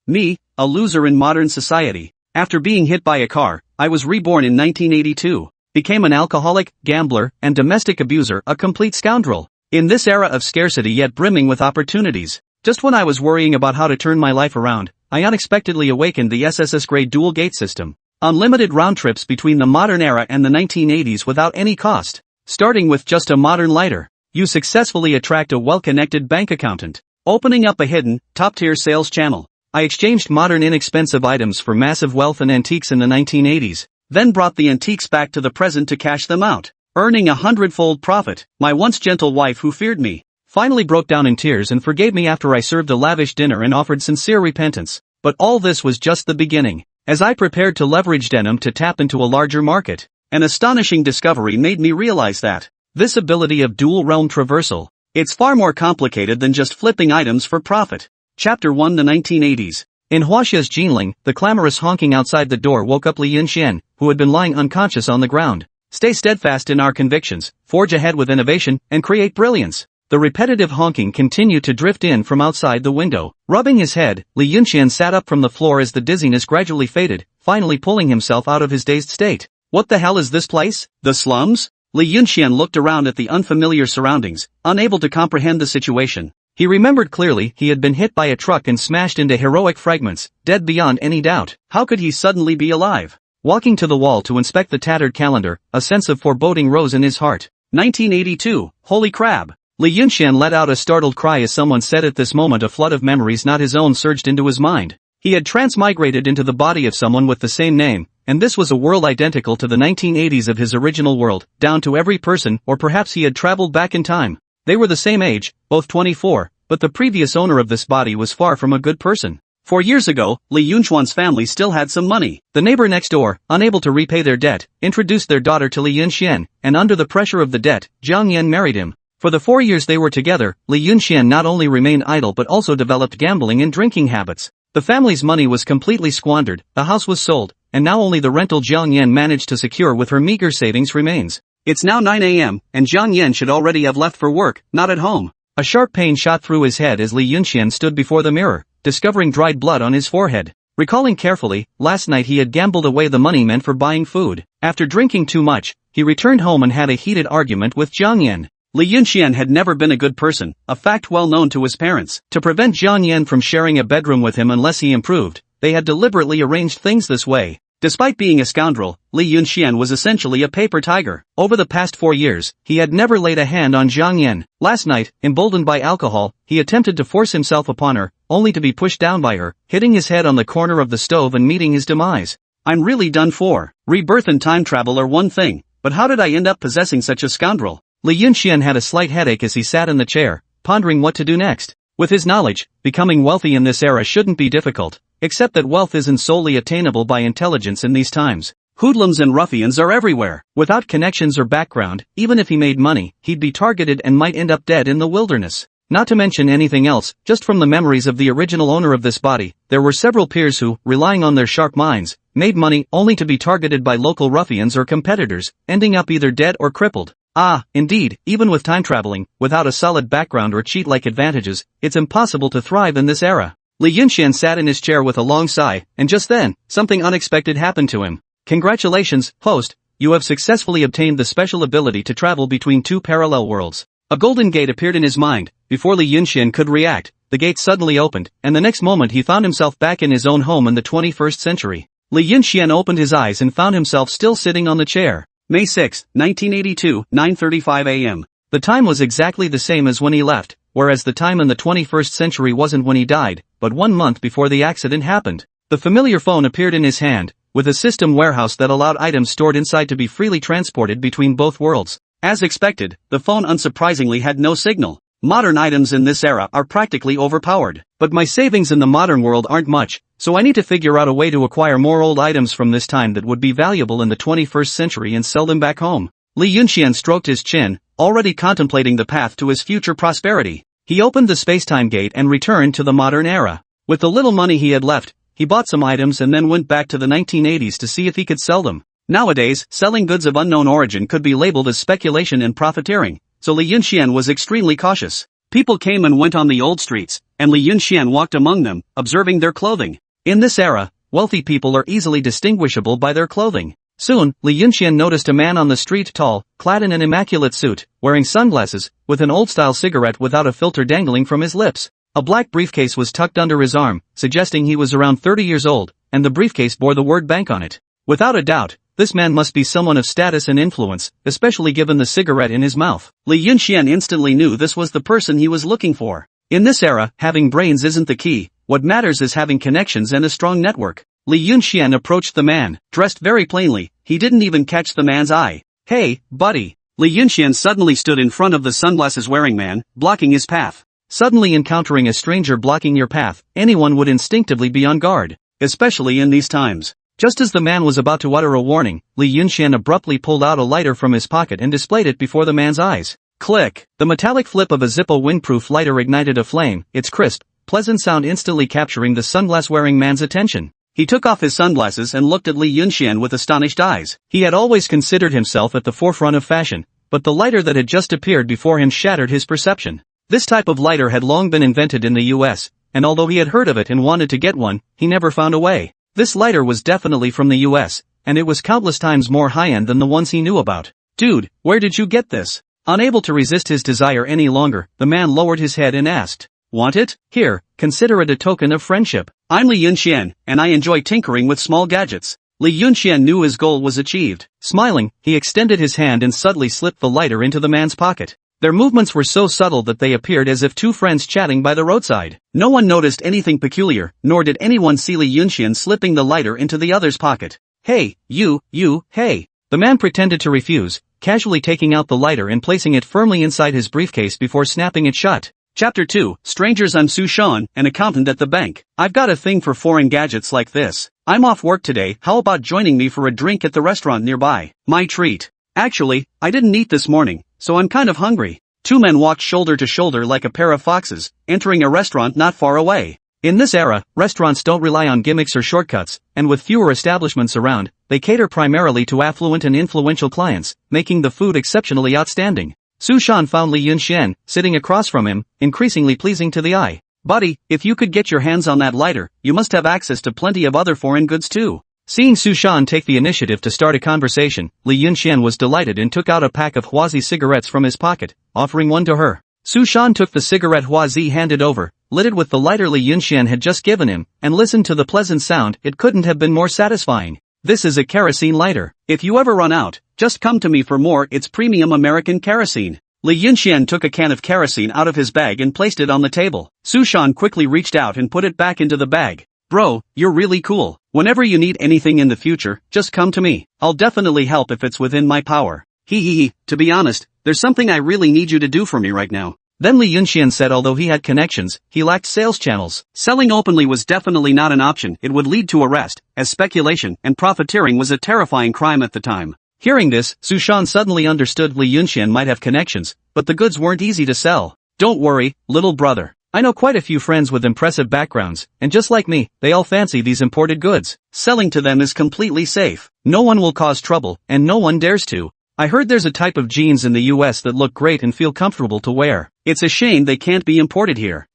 Me, a loser in modern society. After being hit by a car, I was reborn in 1982. Became an alcoholic, gambler, and domestic abuser, a complete scoundrel. In this era of scarcity yet brimming with opportunities, just when I was worrying about how to turn my life around, I unexpectedly awakened the SSS-tier Dual-Gate System. Unlimited round trips between the modern era and the 1980s without any cost. Starting with just a modern lighter, you successfully attract a well-connected bank accountant, opening up a hidden, top-tier sales channel. I exchanged modern inexpensive items for massive wealth and antiques in the 1980s, then brought the antiques back to the present to cash them out, earning a hundredfold profit. My once gentle wife who feared me, finally broke down in tears and forgave me after I served a lavish dinner and offered sincere repentance. But all this was just the beginning. As I prepared to leverage denim to tap into a larger market, an astonishing discovery made me realize that this ability of dual-realm traversal, it's far more complicated than just flipping items for profit. Chapter 1: The 1980s. In Huaxia's Jinling, the clamorous honking outside the door woke up Li Yunxian, who had been lying unconscious on the ground. Stay steadfast in our convictions, forge ahead with innovation, and create brilliance. The repetitive honking continued to drift in from outside the window. Rubbing his head, Li Yunxian sat up from the floor as the dizziness gradually faded, finally pulling himself out of his dazed state. What the hell is this place? The slums? Li Yunxian looked around at the unfamiliar surroundings, unable to comprehend the situation. He remembered clearly he had been hit by a truck and smashed into heroic fragments, dead beyond any doubt. How could he suddenly be alive? Walking to the wall to inspect the tattered calendar, a sense of foreboding rose in his heart. 1982, holy crab! Li Yunxian let out a startled cry as someone said at this moment a flood of memories not his own surged into his mind. He had transmigrated into the body of someone with the same name, and this was a world identical to the 1980s of his original world, down to every person, or perhaps he had traveled back in time. They were the same age, both 24, but the previous owner of this body was far from a good person. 4 years ago, Li Yunxian's family still had some money. The neighbor next door, unable to repay their debt, introduced their daughter to Li Yunxian, and under the pressure of the debt, Jiang Yan married him. For the 4 years they were together, Li Yunxian not only remained idle but also developed gambling and drinking habits. The family's money was completely squandered, the house was sold, and now only the rental Jiang Yan managed to secure with her meager savings remains. It's now 9 a.m., and Jiang Yan should already have left for work, not at home. A sharp pain shot through his head as Li Yunxian stood before the mirror, discovering dried blood on his forehead. Recalling carefully, last night he had gambled away the money meant for buying food. After drinking too much, he returned home and had a heated argument with Jiang Yan. Li Yunxian had never been a good person, a fact well known to his parents. To prevent Jiang Yan from sharing a bedroom with him unless he improved, they had deliberately arranged things this way. Despite being a scoundrel, Li Yunxian was essentially a paper tiger. Over the past 4 years, he had never laid a hand on Jiang Yan. Last night, emboldened by alcohol, he attempted to force himself upon her, only to be pushed down by her, hitting his head on the corner of the stove and meeting his demise. I'm really done for. Rebirth and time travel are one thing, but how did I end up possessing such a scoundrel? Li Yunxian had a slight headache as he sat in the chair, pondering what to do next. With his knowledge, becoming wealthy in this era shouldn't be difficult, except that wealth isn't solely attainable by intelligence in these times. Hoodlums and ruffians are everywhere. Without connections or background, even if he made money, he'd be targeted and might end up dead in the wilderness. Not to mention anything else, just from the memories of the original owner of this body, there were several peers who, relying on their sharp minds, made money only to be targeted by local ruffians or competitors, ending up either dead or crippled. Ah, indeed, even with time traveling, without a solid background or cheat-like advantages, it's impossible to thrive in this era. Li Yunxian sat in his chair with a long sigh, and just then, something unexpected happened to him. Congratulations, host, you have successfully obtained the special ability to travel between two parallel worlds. A golden gate appeared in his mind. Before Li Yunxian could react, the gate suddenly opened, and the next moment he found himself back in his own home in the 21st century. Li Yunxian opened his eyes and found himself still sitting on the chair. May 6, 1982, 9:35 a.m. The time was exactly the same as when he left, whereas the time in the 21st century wasn't when he died, but 1 month before the accident happened. The familiar phone appeared in his hand, with a system warehouse that allowed items stored inside to be freely transported between both worlds. As expected, the phone unsurprisingly had no signal. Modern items in this era are practically overpowered. But my savings in the modern world aren't much, so I need to figure out a way to acquire more old items from this time that would be valuable in the 21st century and sell them back home. Li Yunxian stroked his chin, already contemplating the path to his future prosperity. He opened the space-time gate and returned to the modern era. With the little money he had left, he bought some items and then went back to the 1980s to see if he could sell them. Nowadays, selling goods of unknown origin could be labeled as speculation and profiteering, so Li Yunxian was extremely cautious. People came and went on the old streets, and Li Yunxian walked among them, observing their clothing. In this era, wealthy people are easily distinguishable by their clothing. Soon, Li Yunxian noticed a man on the street, tall, clad in an immaculate suit, wearing sunglasses, with an old-style cigarette without a filter dangling from his lips. A black briefcase was tucked under his arm, suggesting he was around 30 years old, and the briefcase bore the word bank on it. Without a doubt, this man must be someone of status and influence, especially given the cigarette in his mouth. Li Yunxian instantly knew this was the person he was looking for. In this era, having brains isn't the key, what matters is having connections and a strong network. Li Yunxian approached the man, dressed very plainly. He didn't even catch the man's eye. "Hey, buddy." Li Yunxian suddenly stood in front of the sunglasses-wearing man, blocking his path. Suddenly encountering a stranger blocking your path, anyone would instinctively be on guard, especially in these times. Just as the man was about to utter a warning, Li Yunxian abruptly pulled out a lighter from his pocket and displayed it before the man's eyes. Click! The metallic flip of a Zippo windproof lighter ignited a flame, its crisp, pleasant sound instantly capturing the sunglass-wearing man's attention. He took off his sunglasses and looked at Li Yunxian with astonished eyes. He had always considered himself at the forefront of fashion, but the lighter that had just appeared before him shattered his perception. This type of lighter had long been invented in the US, and although he had heard of it and wanted to get one, he never found a way. This lighter was definitely from the US, and it was countless times more high-end than the ones he knew about. "Dude, where did you get this?" Unable to resist his desire any longer, the man lowered his head and asked. "Want it? Here, consider it a token of friendship. I'm Li Yunxian, and I enjoy tinkering with small gadgets." Li Yunxian knew his goal was achieved. Smiling, he extended his hand and subtly slipped the lighter into the man's pocket. Their movements were so subtle that they appeared as if two friends chatting by the roadside. No one noticed anything peculiar, nor did anyone see Li Yunxian slipping the lighter into the other's pocket. "Hey, hey." The man pretended to refuse, casually taking out the lighter and placing it firmly inside his briefcase before snapping it shut. Chapter 2, Strangers. I'm Su Shan, an accountant at the bank. I've got a thing for foreign gadgets like this. I'm off work today, how about joining me for a drink at the restaurant nearby? My treat. Actually, I didn't eat this morning, so I'm kind of hungry. Two men walked shoulder to shoulder like a pair of foxes, entering a restaurant not far away. In this era, restaurants don't rely on gimmicks or shortcuts, and with fewer establishments around, they cater primarily to affluent and influential clients, making the food exceptionally outstanding. Su Shan found Li Yunxian, sitting across from him, increasingly pleasing to the eye. "Buddy, if you could get your hands on that lighter, you must have access to plenty of other foreign goods too." Seeing Su Shan take the initiative to start a conversation, Li Yunxian was delighted and took out a pack of Huazi cigarettes from his pocket, offering one to her. Su Shan took the cigarette Huazi handed over, lit it with the lighter Li Yunxian had just given him, and listened to the pleasant sound. It couldn't have been more satisfying. "This is a kerosene lighter. If you ever run out, just come to me for more. It's premium American kerosene." Li Yunxian took a can of kerosene out of his bag and placed it on the table. Su Shan quickly reached out and put it back into the bag. "Bro, you're really cool. Whenever you need anything in the future, just come to me. I'll definitely help if it's within my power. He. To be honest, there's something I really need you to do for me right now." Then Li Yunxian said although he had connections, he lacked sales channels. Selling openly was definitely not an option. It would lead to arrest, as speculation and profiteering was a terrifying crime at the time. Hearing this, Su Shan suddenly understood Li Yunxian might have connections, but the goods weren't easy to sell. "Don't worry, little brother. I know quite a few friends with impressive backgrounds, and just like me, they all fancy these imported goods. Selling to them is completely safe. No one will cause trouble, and no one dares to. I heard there's a type of jeans in the US that look great and feel comfortable to wear. It's a shame they can't be imported here.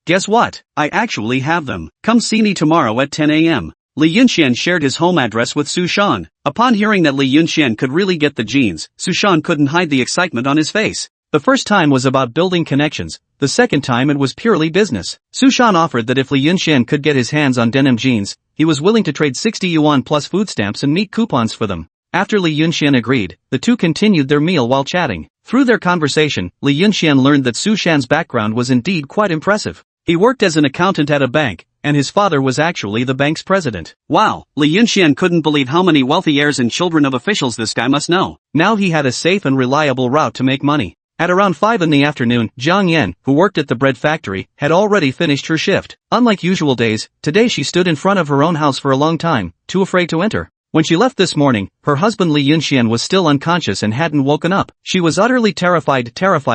Guess what? I actually have them. Come see me tomorrow at 10 a.m. Li Yunxian shared his home address with Su Shan. Upon hearing that Li Yunxian could really get the jeans, Su Shan couldn't hide the excitement on his face. The first time was about building connections, the second time it was purely business. Su Shan offered that if Li Yunxian could get his hands on denim jeans, he was willing to trade 60 yuan plus food stamps and meat coupons for them. After Li Yunxian agreed, the two continued their meal while chatting. Through their conversation, Li Yunxian learned that Su Shan's background was indeed quite impressive. He worked as an accountant at a bank, and his father was actually the bank's president. Wow, Li Yunxian couldn't believe how many wealthy heirs and children of officials this guy must know. Now he had a safe and reliable route to make money. At around 5 in the afternoon, Jiang Yan, who worked at the bread factory, had already finished her shift. Unlike usual days, today she stood in front of her own house for a long time, too afraid to enter. When she left this morning, her husband Li Yunxian was still unconscious and hadn't woken up. She was utterly terrified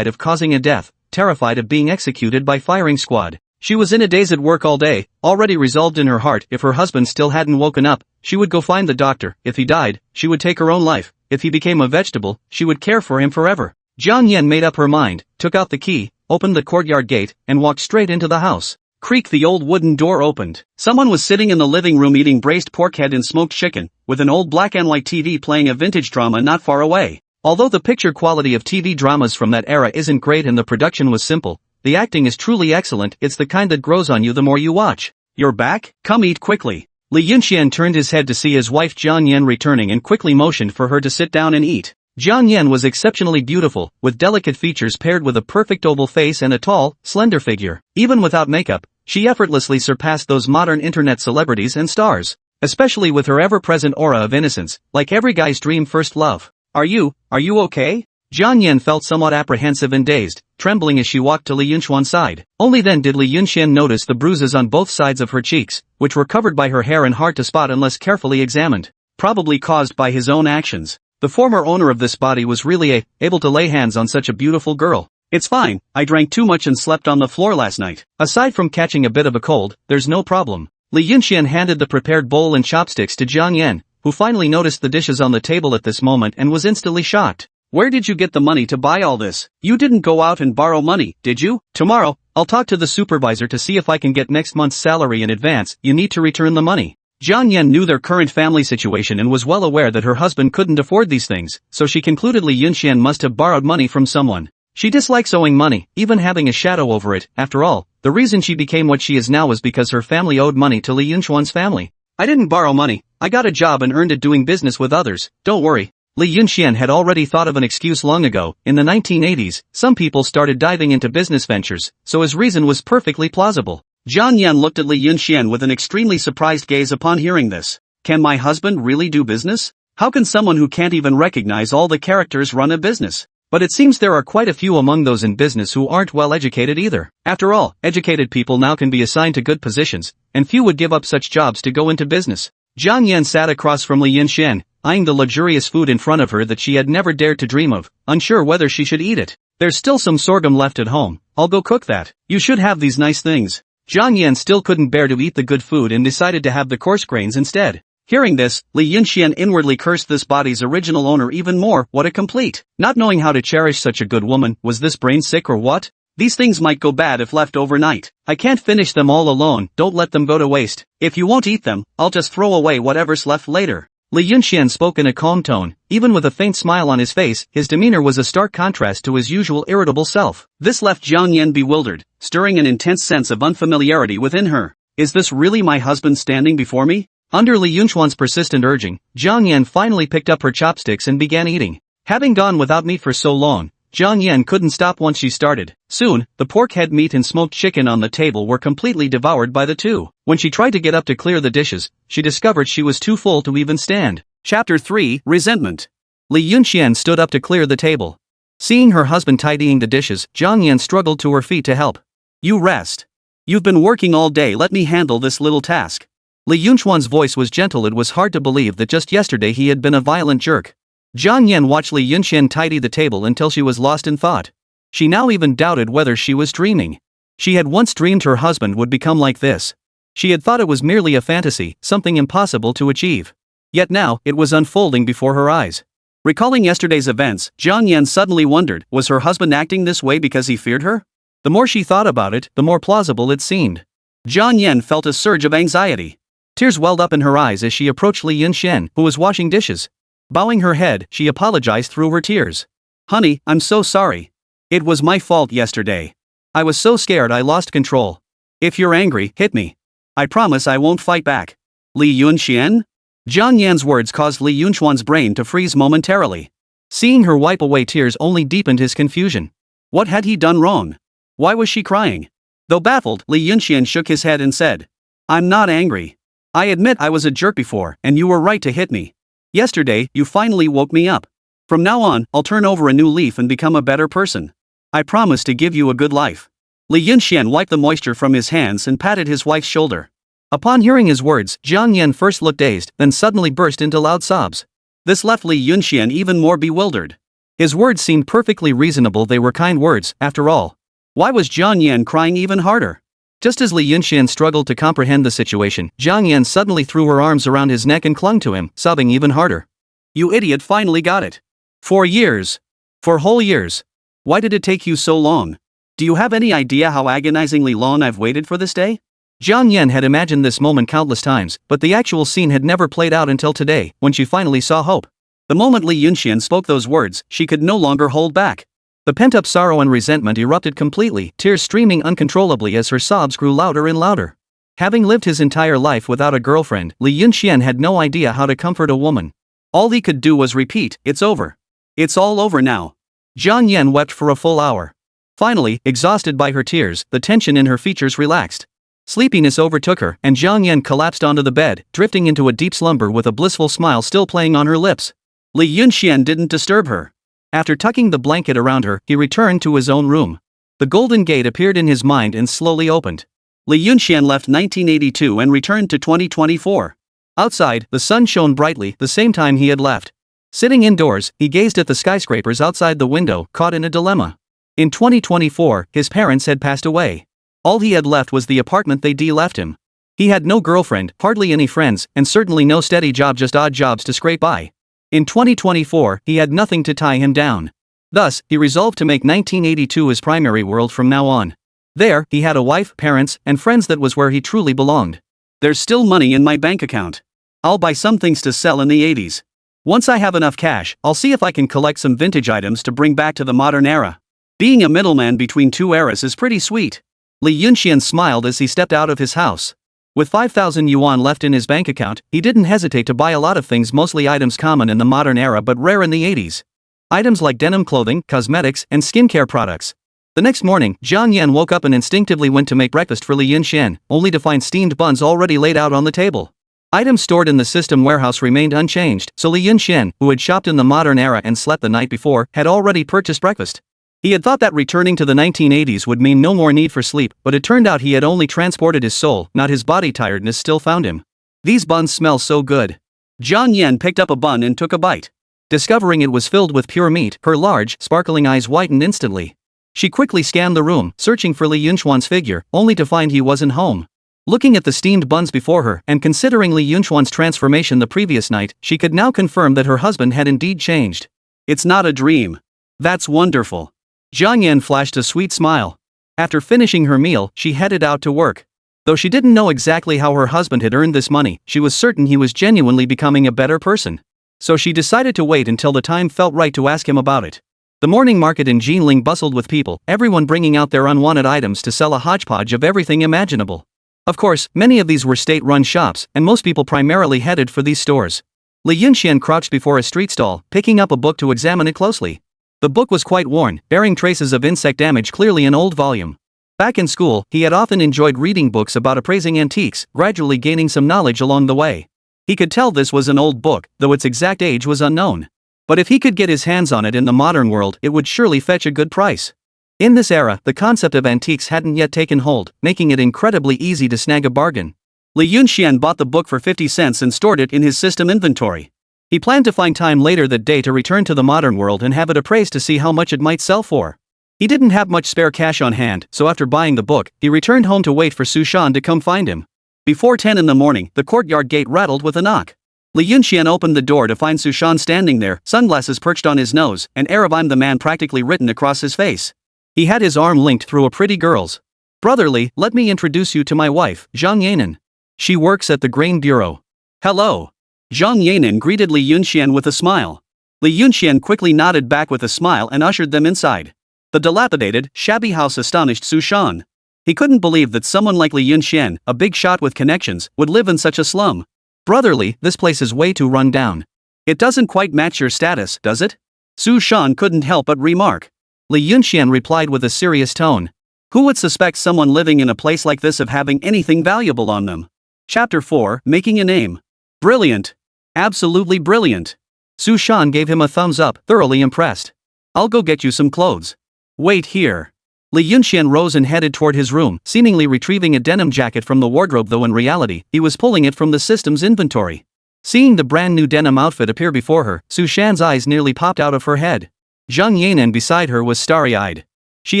of causing a death, terrified of being executed by firing squad. She was in a daze at work all day, already resolved in her heart if her husband still hadn't woken up, she would go find the doctor. If he died, she would take her own life. If he became a vegetable, she would care for him forever. Jiang Yan made up her mind, took out the key, opened the courtyard gate, and walked straight into the house. Creak, the old wooden door opened. Someone was sitting in the living room eating braised pork head and smoked chicken, with an old black and white TV playing a vintage drama not far away. Although the picture quality of TV dramas from that era isn't great and the production was simple, the acting is truly excellent. It's the kind that grows on you the more you watch. You're back? Come eat quickly. Li Yunxian turned his head to see his wife Jiang Yan returning and quickly motioned for her to sit down and eat. Jiang Yan was exceptionally beautiful, with delicate features paired with a perfect oval face and a tall, slender figure. Even without makeup, she effortlessly surpassed those modern internet celebrities and stars. Especially with her ever-present aura of innocence, like every guy's dream first love. Are you okay? Jiang Yan felt somewhat apprehensive and dazed, trembling as she walked to Li Yunxuan's side. Only then did Li Yunxian notice the bruises on both sides of her cheeks, which were covered by her hair and hard to spot unless carefully examined. Probably caused by his own actions. The former owner of this body was really able to lay hands on such a beautiful girl. It's fine, I drank too much and slept on the floor last night. Aside from catching a bit of a cold, there's no problem. Li Yunxian handed the prepared bowl and chopsticks to Jiang Yan, who finally noticed the dishes on the table at this moment and was instantly shocked. Where did you get the money to buy all this? You didn't go out and borrow money, did you? Tomorrow, I'll talk to the supervisor to see if I can get next month's salary in advance. You need to return the money. Jiang Yan knew their current family situation and was well aware that her husband couldn't afford these things, so she concluded Li Yunxian must have borrowed money from someone. She dislikes owing money, even having a shadow over it. After all, the reason she became what she is now was because her family owed money to Li Yunxuan's family. I didn't borrow money, I got a job and earned it doing business with others, don't worry. Li Yunxian had already thought of an excuse long ago. In the 1980s, some people started diving into business ventures, so his reason was perfectly plausible. Jiang Yan looked at Li Yunxian with an extremely surprised gaze upon hearing this. Can my husband really do business? How can someone who can't even recognize all the characters run a business? But it seems there are quite a few among those in business who aren't well educated either. After all, educated people now can be assigned to good positions, and few would give up such jobs to go into business. Jiang Yan sat across from Li Yunxian, eyeing the luxurious food in front of her that she had never dared to dream of, unsure whether she should eat it. There's still some sorghum left at home, I'll go cook that. You should have these nice things. Jiang Yan still couldn't bear to eat the good food and decided to have the coarse grains instead. Hearing this, Li Yunxian inwardly cursed this body's original owner even more. What a complete. Not knowing how to cherish such a good woman. Was this brain sick or what? These things might go bad if left overnight. I can't finish them all alone. Don't let them go to waste. If you won't eat them, I'll just throw away whatever's left later. Li Yunxian spoke in a calm tone. Even with a faint smile on his face, his demeanor was a stark contrast to his usual irritable self. This left Jiang Yan bewildered, stirring an intense sense of unfamiliarity within her. Is this really my husband standing before me? Under Li Yunxuan's persistent urging, Jiang Yan finally picked up her chopsticks and began eating. Having gone without meat for so long, Jiang Yan couldn't stop once she started. Soon, the pork head meat and smoked chicken on the table were completely devoured by the two. When she tried to get up to clear the dishes, she discovered she was too full to even stand. Chapter 3, Resentment. Li Yunxian stood up to clear the table. Seeing her husband tidying the dishes, Jiang Yan struggled to her feet to help. You rest. You've been working all day, let me handle this little task. Li Yunxuan's voice was gentle. It was hard to believe that just yesterday he had been a violent jerk. Jiang Yan watched Li Yunxian tidy the table until she was lost in thought. She now even doubted whether she was dreaming. She had once dreamed her husband would become like this. She had thought it was merely a fantasy, something impossible to achieve. Yet now, it was unfolding before her eyes. Recalling yesterday's events, Jiang Yan suddenly wondered, was her husband acting this way because he feared her? The more she thought about it, the more plausible it seemed. Jiang Yan felt a surge of anxiety. Tears welled up in her eyes as she approached Li Yunxian, who was washing dishes. Bowing her head, she apologized through her tears. Honey, I'm so sorry. It was my fault yesterday. I was so scared I lost control. If you're angry, hit me. I promise I won't fight back. Li Yunxian? Jiang Yan's words caused Li Yunxuan's brain to freeze momentarily. Seeing her wipe away tears only deepened his confusion. What had he done wrong? Why was she crying? Though baffled, Li Yunxian shook his head and said, I'm not angry. I admit I was a jerk before, and you were right to hit me. Yesterday, you finally woke me up. From now on, I'll turn over a new leaf and become a better person. I promise to give you a good life. Li Yunxian wiped the moisture from his hands and patted his wife's shoulder. Upon hearing his words, Jiang Yan first looked dazed, then suddenly burst into loud sobs. This left Li Yunxian even more bewildered. His words seemed perfectly reasonable. They were kind words, after all. Why was Jiang Yan crying even harder? Just as Li Yunxian struggled to comprehend the situation, Jiang Yan suddenly threw her arms around his neck and clung to him, sobbing even harder. You idiot finally got it. 4 years. For whole years. Why did it take you so long? Do you have any idea how agonizingly long I've waited for this day? Jiang Yan had imagined this moment countless times, but the actual scene had never played out until today, when she finally saw hope. The moment Li Yunxian spoke those words, she could no longer hold back. The pent-up sorrow and resentment erupted completely, tears streaming uncontrollably as her sobs grew louder and louder. Having lived his entire life without a girlfriend, Li Yunxian had no idea how to comfort a woman. All he could do was repeat, "It's over. It's all over now." Jiang Yan wept for a full hour. Finally, exhausted by her tears, the tension in her features relaxed. Sleepiness overtook her, and Jiang Yan collapsed onto the bed, drifting into a deep slumber with a blissful smile still playing on her lips. Li Yunxian didn't disturb her. After tucking the blanket around her, he returned to his own room. The golden gate appeared in his mind and slowly opened. Li Yunxian left 1982 and returned to 2024. Outside, the sun shone brightly, the same time he had left. Sitting indoors, he gazed at the skyscrapers outside the window, caught in a dilemma. In 2024, his parents had passed away. All he had left was the apartment they left him. He had no girlfriend, hardly any friends, and certainly no steady job, just odd jobs to scrape by. In 2024, he had nothing to tie him down. Thus, he resolved to make 1982 his primary world from now on. There, he had a wife, parents, and friends. That was where he truly belonged. There's still money in my bank account. I'll buy some things to sell in the 80s. Once I have enough cash, I'll see if I can collect some vintage items to bring back to the modern era. Being a middleman between two eras is pretty sweet. Li Yunxian smiled as he stepped out of his house. With 5,000 yuan left in his bank account, he didn't hesitate to buy a lot of things, mostly items common in the modern era but rare in the 80s. Items like denim clothing, cosmetics, and skincare products. The next morning, Jiang Yan woke up and instinctively went to make breakfast for Li Yunxian, only to find steamed buns already laid out on the table. Items stored in the system warehouse remained unchanged, so Li Yunxian, who had shopped in the modern era and slept the night before, had already purchased breakfast. He had thought that returning to the 1980s would mean no more need for sleep, but it turned out he had only transported his soul, not his body. Tiredness still found him. These buns smell so good. Jiang Yan picked up a bun and took a bite. Discovering it was filled with pure meat, her large, sparkling eyes widened instantly. She quickly scanned the room, searching for Li Yunxuan's figure, only to find he wasn't home. Looking at the steamed buns before her, and considering Li Yunxuan's transformation the previous night, she could now confirm that her husband had indeed changed. It's not a dream. That's wonderful. Jiang Yan flashed a sweet smile. After finishing her meal, she headed out to work. Though she didn't know exactly how her husband had earned this money, she was certain he was genuinely becoming a better person. So she decided to wait until the time felt right to ask him about it. The morning market in Jinling bustled with people, everyone bringing out their unwanted items to sell, a hodgepodge of everything imaginable. Of course, many of these were state-run shops, and most people primarily headed for these stores. Li Yunxian crouched before a street stall, picking up a book to examine it closely. The book was quite worn, bearing traces of insect damage, clearly an old volume. Back in school, he had often enjoyed reading books about appraising antiques, gradually gaining some knowledge along the way. He could tell this was an old book, though its exact age was unknown. But if he could get his hands on it in the modern world, it would surely fetch a good price. In this era, the concept of antiques hadn't yet taken hold, making it incredibly easy to snag a bargain. Li Yunxian bought the book for 50 cents and stored it in his system inventory. He planned to find time later that day to return to the modern world and have it appraised to see how much it might sell for. He didn't have much spare cash on hand, so after buying the book, he returned home to wait for Su Shan to come find him. Before 10 in the morning, the courtyard gate rattled with a knock. Li Yunxian opened the door to find Su Shan standing there, sunglasses perched on his nose, and air of "I'm the man" practically written across his face. He had his arm linked through a pretty girl's. "Brotherly, let me introduce you to my wife, Zhang Yanan. She works at the Grain Bureau." "Hello." Zhang Yanan greeted Li Yunxian with a smile. Li Yunxian quickly nodded back with a smile and ushered them inside. The dilapidated, shabby house astonished Su Shan. He couldn't believe that someone like Li Yunxian, a big shot with connections, would live in such a slum. "Brotherly, this place is way too run down. It doesn't quite match your status, does it?" Su Shan couldn't help but remark. Li Yunxian replied with a serious tone. Who would suspect someone living in a place like this of having anything valuable on them? Chapter 4, Making a Name. Brilliant. Absolutely brilliant. Su Shan gave him a thumbs up, thoroughly impressed. "I'll go get you some clothes." "Wait here." Li Yunxian rose and headed toward his room, seemingly retrieving a denim jacket from the wardrobe, though in reality, he was pulling it from the system's inventory. Seeing the brand new denim outfit appear before her, Su Shan's eyes nearly popped out of her head. Zhang Yanan beside her was starry-eyed. She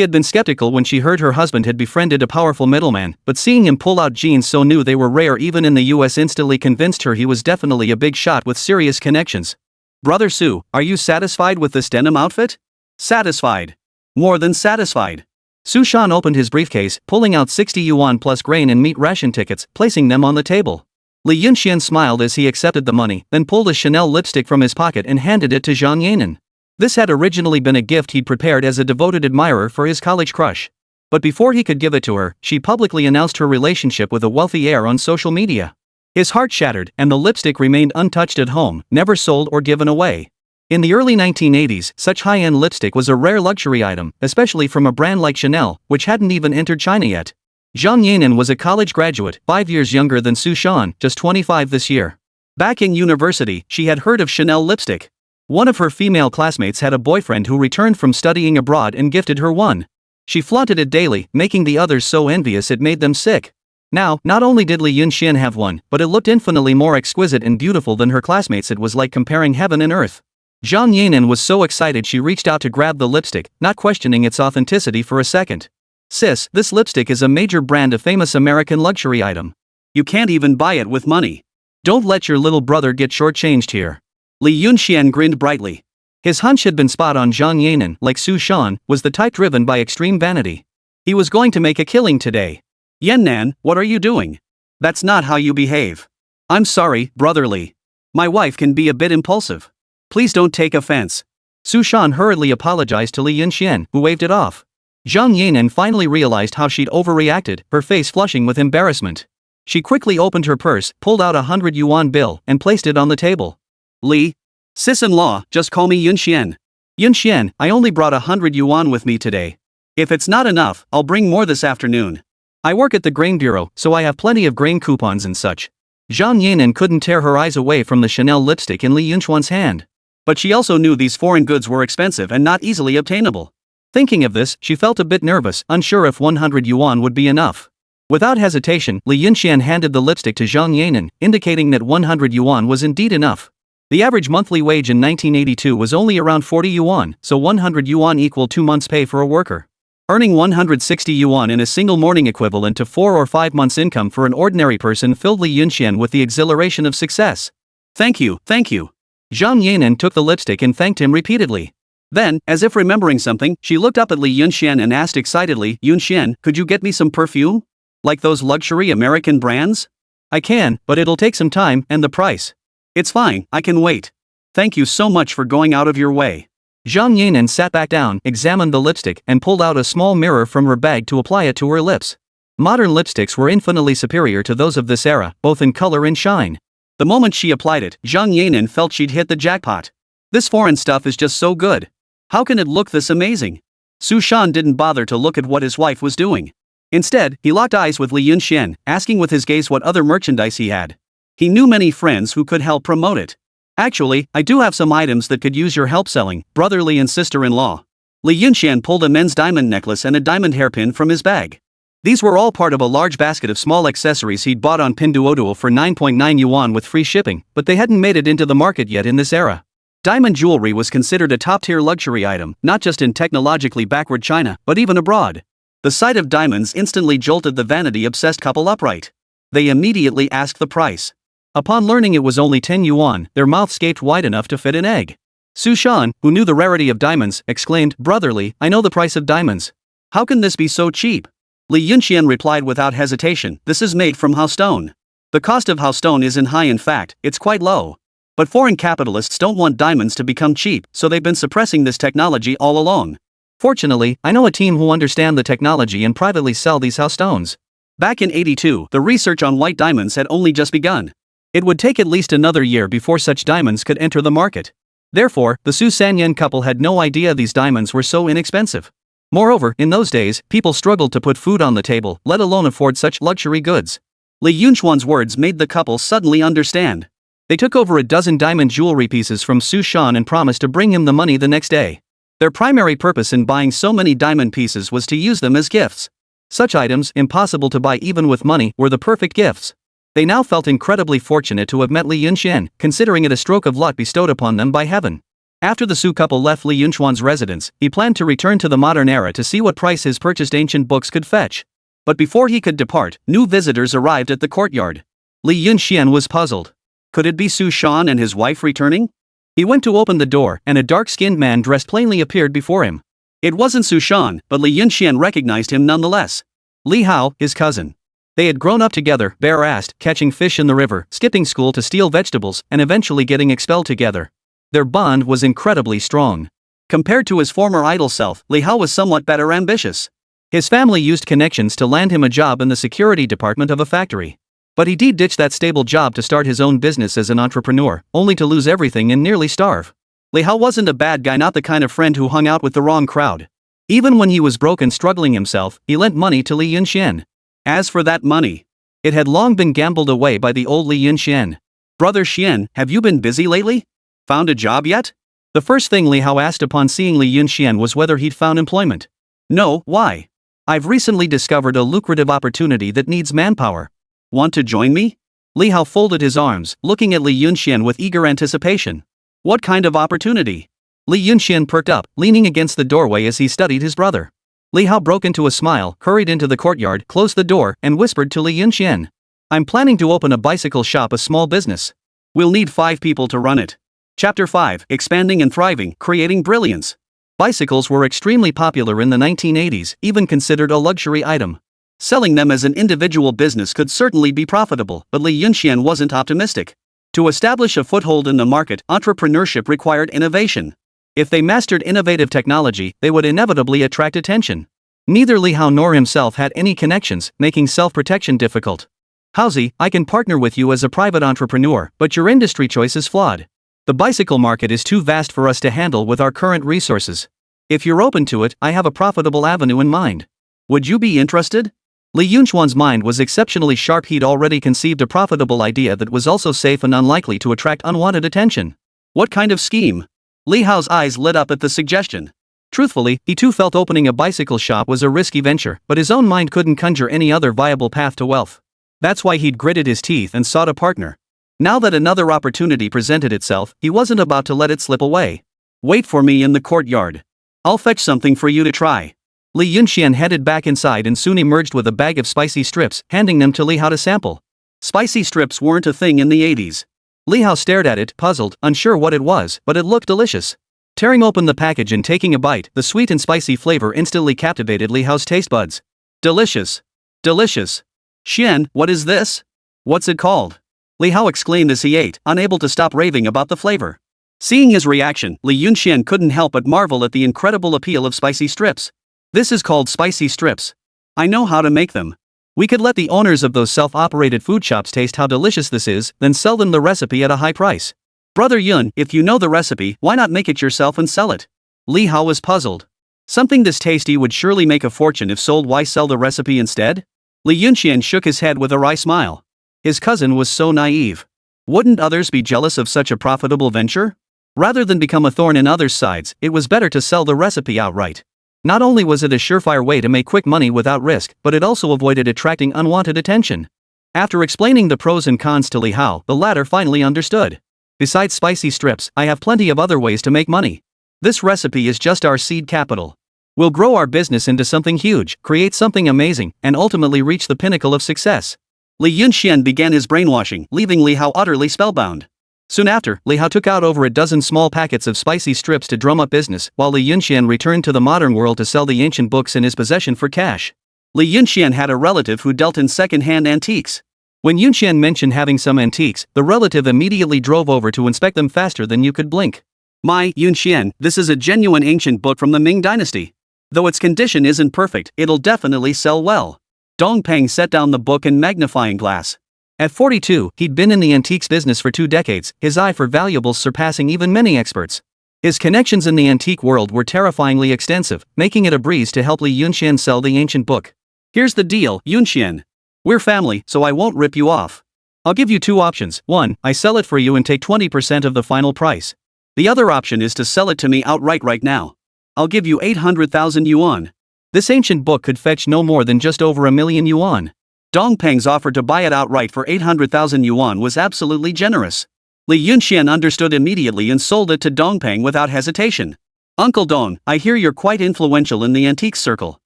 had been skeptical when she heard her husband had befriended a powerful middleman, but seeing him pull out jeans so new they were rare even in the US instantly convinced her he was definitely a big shot with serious connections. "Brother Su, are you satisfied with this denim outfit?" Satisfied. More than satisfied. Su Shan opened his briefcase, pulling out 60 yuan plus grain and meat ration tickets, placing them on the table. Li Yunxian smiled as he accepted the money, then pulled a Chanel lipstick from his pocket and handed it to Zhang Yanan. This had originally been a gift he'd prepared as a devoted admirer for his college crush. But before he could give it to her, she publicly announced her relationship with a wealthy heir on social media. His heart shattered, and the lipstick remained untouched at home, never sold or given away. In the early 1980s, such high-end lipstick was a rare luxury item, especially from a brand like Chanel, which hadn't even entered China yet. Zhang Yanan was a college graduate, 5 years younger than Su Shan, just 25 this year. Back in university, she had heard of Chanel lipstick. One of her female classmates had a boyfriend who returned from studying abroad and gifted her one. She flaunted it daily, making the others so envious it made them sick. Now, not only did Li Yunxian have one, but it looked infinitely more exquisite and beautiful than her classmates'. It was like comparing heaven and earth. Zhang Yanan was so excited she reached out to grab the lipstick, not questioning its authenticity for a second. Sis, this lipstick is a major brand, a famous American luxury item. You can't even buy it with money. Don't let your little brother get shortchanged here. Li Yunxian grinned brightly. His hunch had been spot on. Zhang Yanan, like Su Shan, was the type driven by extreme vanity. He was going to make a killing today. Yannan, what are you doing? That's not how you behave. I'm sorry, brotherly. My wife can be a bit impulsive. Please don't take offense. Su Shan hurriedly apologized to Li Yunxian, who waved it off. Zhang Yanan finally realized how she'd overreacted, her face flushing with embarrassment. She quickly opened her purse, pulled out a 100 yuan bill, and placed it on the table. Li. Sis-in-law, just call me Yunxian. Yunxian, I only brought 100 yuan with me today. If it's not enough, I'll bring more this afternoon. I work at the grain bureau, so I have plenty of grain coupons and such. Zhang Yanan couldn't tear her eyes away from the Chanel lipstick in Li Yunxian's hand. But she also knew these foreign goods were expensive and not easily obtainable. Thinking of this, she felt a bit nervous, unsure if 100 yuan would be enough. Without hesitation, Li Yunxian handed the lipstick to Zhang Yanan, indicating that 100 yuan was indeed enough. The average monthly wage in 1982 was only around 40 yuan, so 100 yuan equaled 2 months' pay for a worker. Earning 160 yuan in a single morning equivalent to 4 or 5 months' income for an ordinary person filled Li Yunxian with the exhilaration of success. Thank you, thank you. Zhang Yanan took the lipstick and thanked him repeatedly. Then, as if remembering something, she looked up at Li Yunxian and asked excitedly, Yunxian, could you get me some perfume? Like those luxury American brands? I can, but it'll take some time, and the price. It's fine, I can wait. Thank you so much for going out of your way. Zhang Yanan sat back down, examined the lipstick, and pulled out a small mirror from her bag to apply it to her lips. Modern lipsticks were infinitely superior to those of this era, both in color and shine. The moment she applied it, Zhang Yanan felt she'd hit the jackpot. This foreign stuff is just so good. How can it look this amazing? Su Shan didn't bother to look at what his wife was doing. Instead, he locked eyes with Li Yunxian, asking with his gaze what other merchandise he had. He knew many friends who could help promote it. Actually, I do have some items that could use your help selling, brotherly and sister-in-law. Li Yunxian pulled a men's diamond necklace and a diamond hairpin from his bag. These were all part of a large basket of small accessories he'd bought on Pinduoduo for 9.9 yuan with free shipping, but they hadn't made it into the market yet in this era. Diamond jewelry was considered a top-tier luxury item, not just in technologically backward China, but even abroad. The sight of diamonds instantly jolted the vanity-obsessed couple upright. They immediately asked the price. Upon learning it was only 10 yuan, their mouths gaped wide enough to fit an egg. Su Shan, who knew the rarity of diamonds, exclaimed, brotherly, I know the price of diamonds. How can this be so cheap? Li Yunxian replied without hesitation, this is made from house stone. The cost of house stone isn't high, in fact, it's quite low. But foreign capitalists don't want diamonds to become cheap, so they've been suppressing this technology all along. Fortunately, I know a team who understand the technology and privately sell these house stones. Back in 82, the research on white diamonds had only just begun. It would take at least another year before such diamonds could enter the market. Therefore, the Su Sanyan couple had no idea these diamonds were so inexpensive. Moreover, in those days, people struggled to put food on the table, let alone afford such luxury goods. Li Yunxian's words made the couple suddenly understand. They took over a dozen diamond jewelry pieces from Su Shan and promised to bring him the money the next day. Their primary purpose in buying so many diamond pieces was to use them as gifts. Such items, impossible to buy even with money, were the perfect gifts. They now felt incredibly fortunate to have met Li Yunxian, considering it a stroke of luck bestowed upon them by heaven. After the Su couple left Li Yunxian's residence, he planned to return to the modern era to see what price his purchased ancient books could fetch. But before he could depart, new visitors arrived at the courtyard. Li Yunxian was puzzled. Could it be Su Shan and his wife returning? He went to open the door, and a dark-skinned man dressed plainly appeared before him. It wasn't Su Shan, but Li Yunxian recognized him nonetheless. Li Hao, his cousin. They had grown up together, bare-assed, catching fish in the river, skipping school to steal vegetables, and eventually getting expelled together. Their bond was incredibly strong. Compared to his former idol self, Li Hao was somewhat better ambitious. His family used connections to land him a job in the security department of a factory. But he ditched that stable job to start his own business as an entrepreneur, only to lose everything and nearly starve. Li Hao wasn't a bad guy, not the kind of friend who hung out with the wrong crowd. Even when he was broke and struggling himself, he lent money to Li Yunxian. As for that money, it had long been gambled away by the old Li Yunxian. "Brother Xian, have you been busy lately? Found a job yet?" The first thing Li Hao asked upon seeing Li Yunxian was whether he'd found employment. "No, why? I've recently discovered a lucrative opportunity that needs manpower. Want to join me?" Li Hao folded his arms, looking at Li Yunxian with eager anticipation. "What kind of opportunity?" Li Yunxian perked up, leaning against the doorway as he studied his brother. Li Hao broke into a smile, hurried into the courtyard, closed the door, and whispered to Li Yunxian. "I'm planning to open a bicycle shop, a small business. We'll need 5 people to run it." Chapter 5, Expanding and Thriving, Creating Brilliance. Bicycles were extremely popular in the 1980s, even considered a luxury item. Selling them as an individual business could certainly be profitable, but Li Yunxian wasn't optimistic. To establish a foothold in the market, entrepreneurship required innovation. If they mastered innovative technology, they would inevitably attract attention. Neither Li Hao nor himself had any connections, making self-protection difficult. "Howsy, I can partner with you as a private entrepreneur, but your industry choice is flawed. The bicycle market is too vast for us to handle with our current resources. If you're open to it, I have a profitable avenue in mind. Would you be interested?" Li Yunxian's mind was exceptionally sharp. He'd already conceived a profitable idea that was also safe and unlikely to attract unwanted attention. "What kind of scheme?" Li Hao's eyes lit up at the suggestion. Truthfully, he too felt opening a bicycle shop was a risky venture, but his own mind couldn't conjure any other viable path to wealth. That's why he'd gritted his teeth and sought a partner. Now that another opportunity presented itself, he wasn't about to let it slip away. "Wait for me in the courtyard. I'll fetch something for you to try." Li Yunxian headed back inside and soon emerged with a bag of spicy strips, handing them to Li Hao to sample. Spicy strips weren't a thing in the 80s. Li Hao stared at it, puzzled, unsure what it was, but it looked delicious. Tearing open the package and taking a bite, the sweet and spicy flavor instantly captivated Li Hao's taste buds. "Delicious. Delicious. Xian, what is this? What's it called?" Li Hao exclaimed as he ate, unable to stop raving about the flavor. Seeing his reaction, Li Yunxian couldn't help but marvel at the incredible appeal of spicy strips. "This is called spicy strips. I know how to make them. We could let the owners of those self-operated food shops taste how delicious this is, then sell them the recipe at a high price. Brother Yun, if you know the recipe, why not make it yourself and sell it?" Li Hao was puzzled. Something this tasty would surely make a fortune if sold. Why sell the recipe instead? Li Yunxian shook his head with a wry smile. His cousin was so naive. Wouldn't others be jealous of such a profitable venture? Rather than become a thorn in others' sides, it was better to sell the recipe outright. Not only was it a surefire way to make quick money without risk, but it also avoided attracting unwanted attention. After explaining the pros and cons to Li Hao, the latter finally understood. "Besides spicy strips, I have plenty of other ways to make money. This recipe is just our seed capital. We'll grow our business into something huge, create something amazing, and ultimately reach the pinnacle of success." Li Yunxian began his brainwashing, leaving Li Hao utterly spellbound. Soon after, Li Hao took out over a dozen small packets of spicy strips to drum up business, while Li Yunxian returned to the modern world to sell the ancient books in his possession for cash. Li Yunxian had a relative who dealt in second-hand antiques. When Yunxian mentioned having some antiques, the relative immediately drove over to inspect them faster than you could blink. "My, Yunxian, this is a genuine ancient book from the Ming Dynasty. Though its condition isn't perfect, it'll definitely sell well." Dongpeng set down the book and magnifying glass. At 42, he'd been in the antiques business for 2 decades, his eye for valuables surpassing even many experts. His connections in the antique world were terrifyingly extensive, making it a breeze to help Li Yunxian sell the ancient book. "Here's the deal, Yunxian. We're family, so I won't rip you off. I'll give you 2 options. 1, I sell it for you and take 20% of the final price. The other option is to sell it to me outright right now. I'll give you 800,000 yuan. This ancient book could fetch no more than just over 1,000,000 yuan. Dongpeng's offer to buy it outright for 800,000 yuan was absolutely generous. Li Yunxian understood immediately and sold it to Dongpeng without hesitation. "Uncle Dong, I hear you're quite influential in the antiques circle.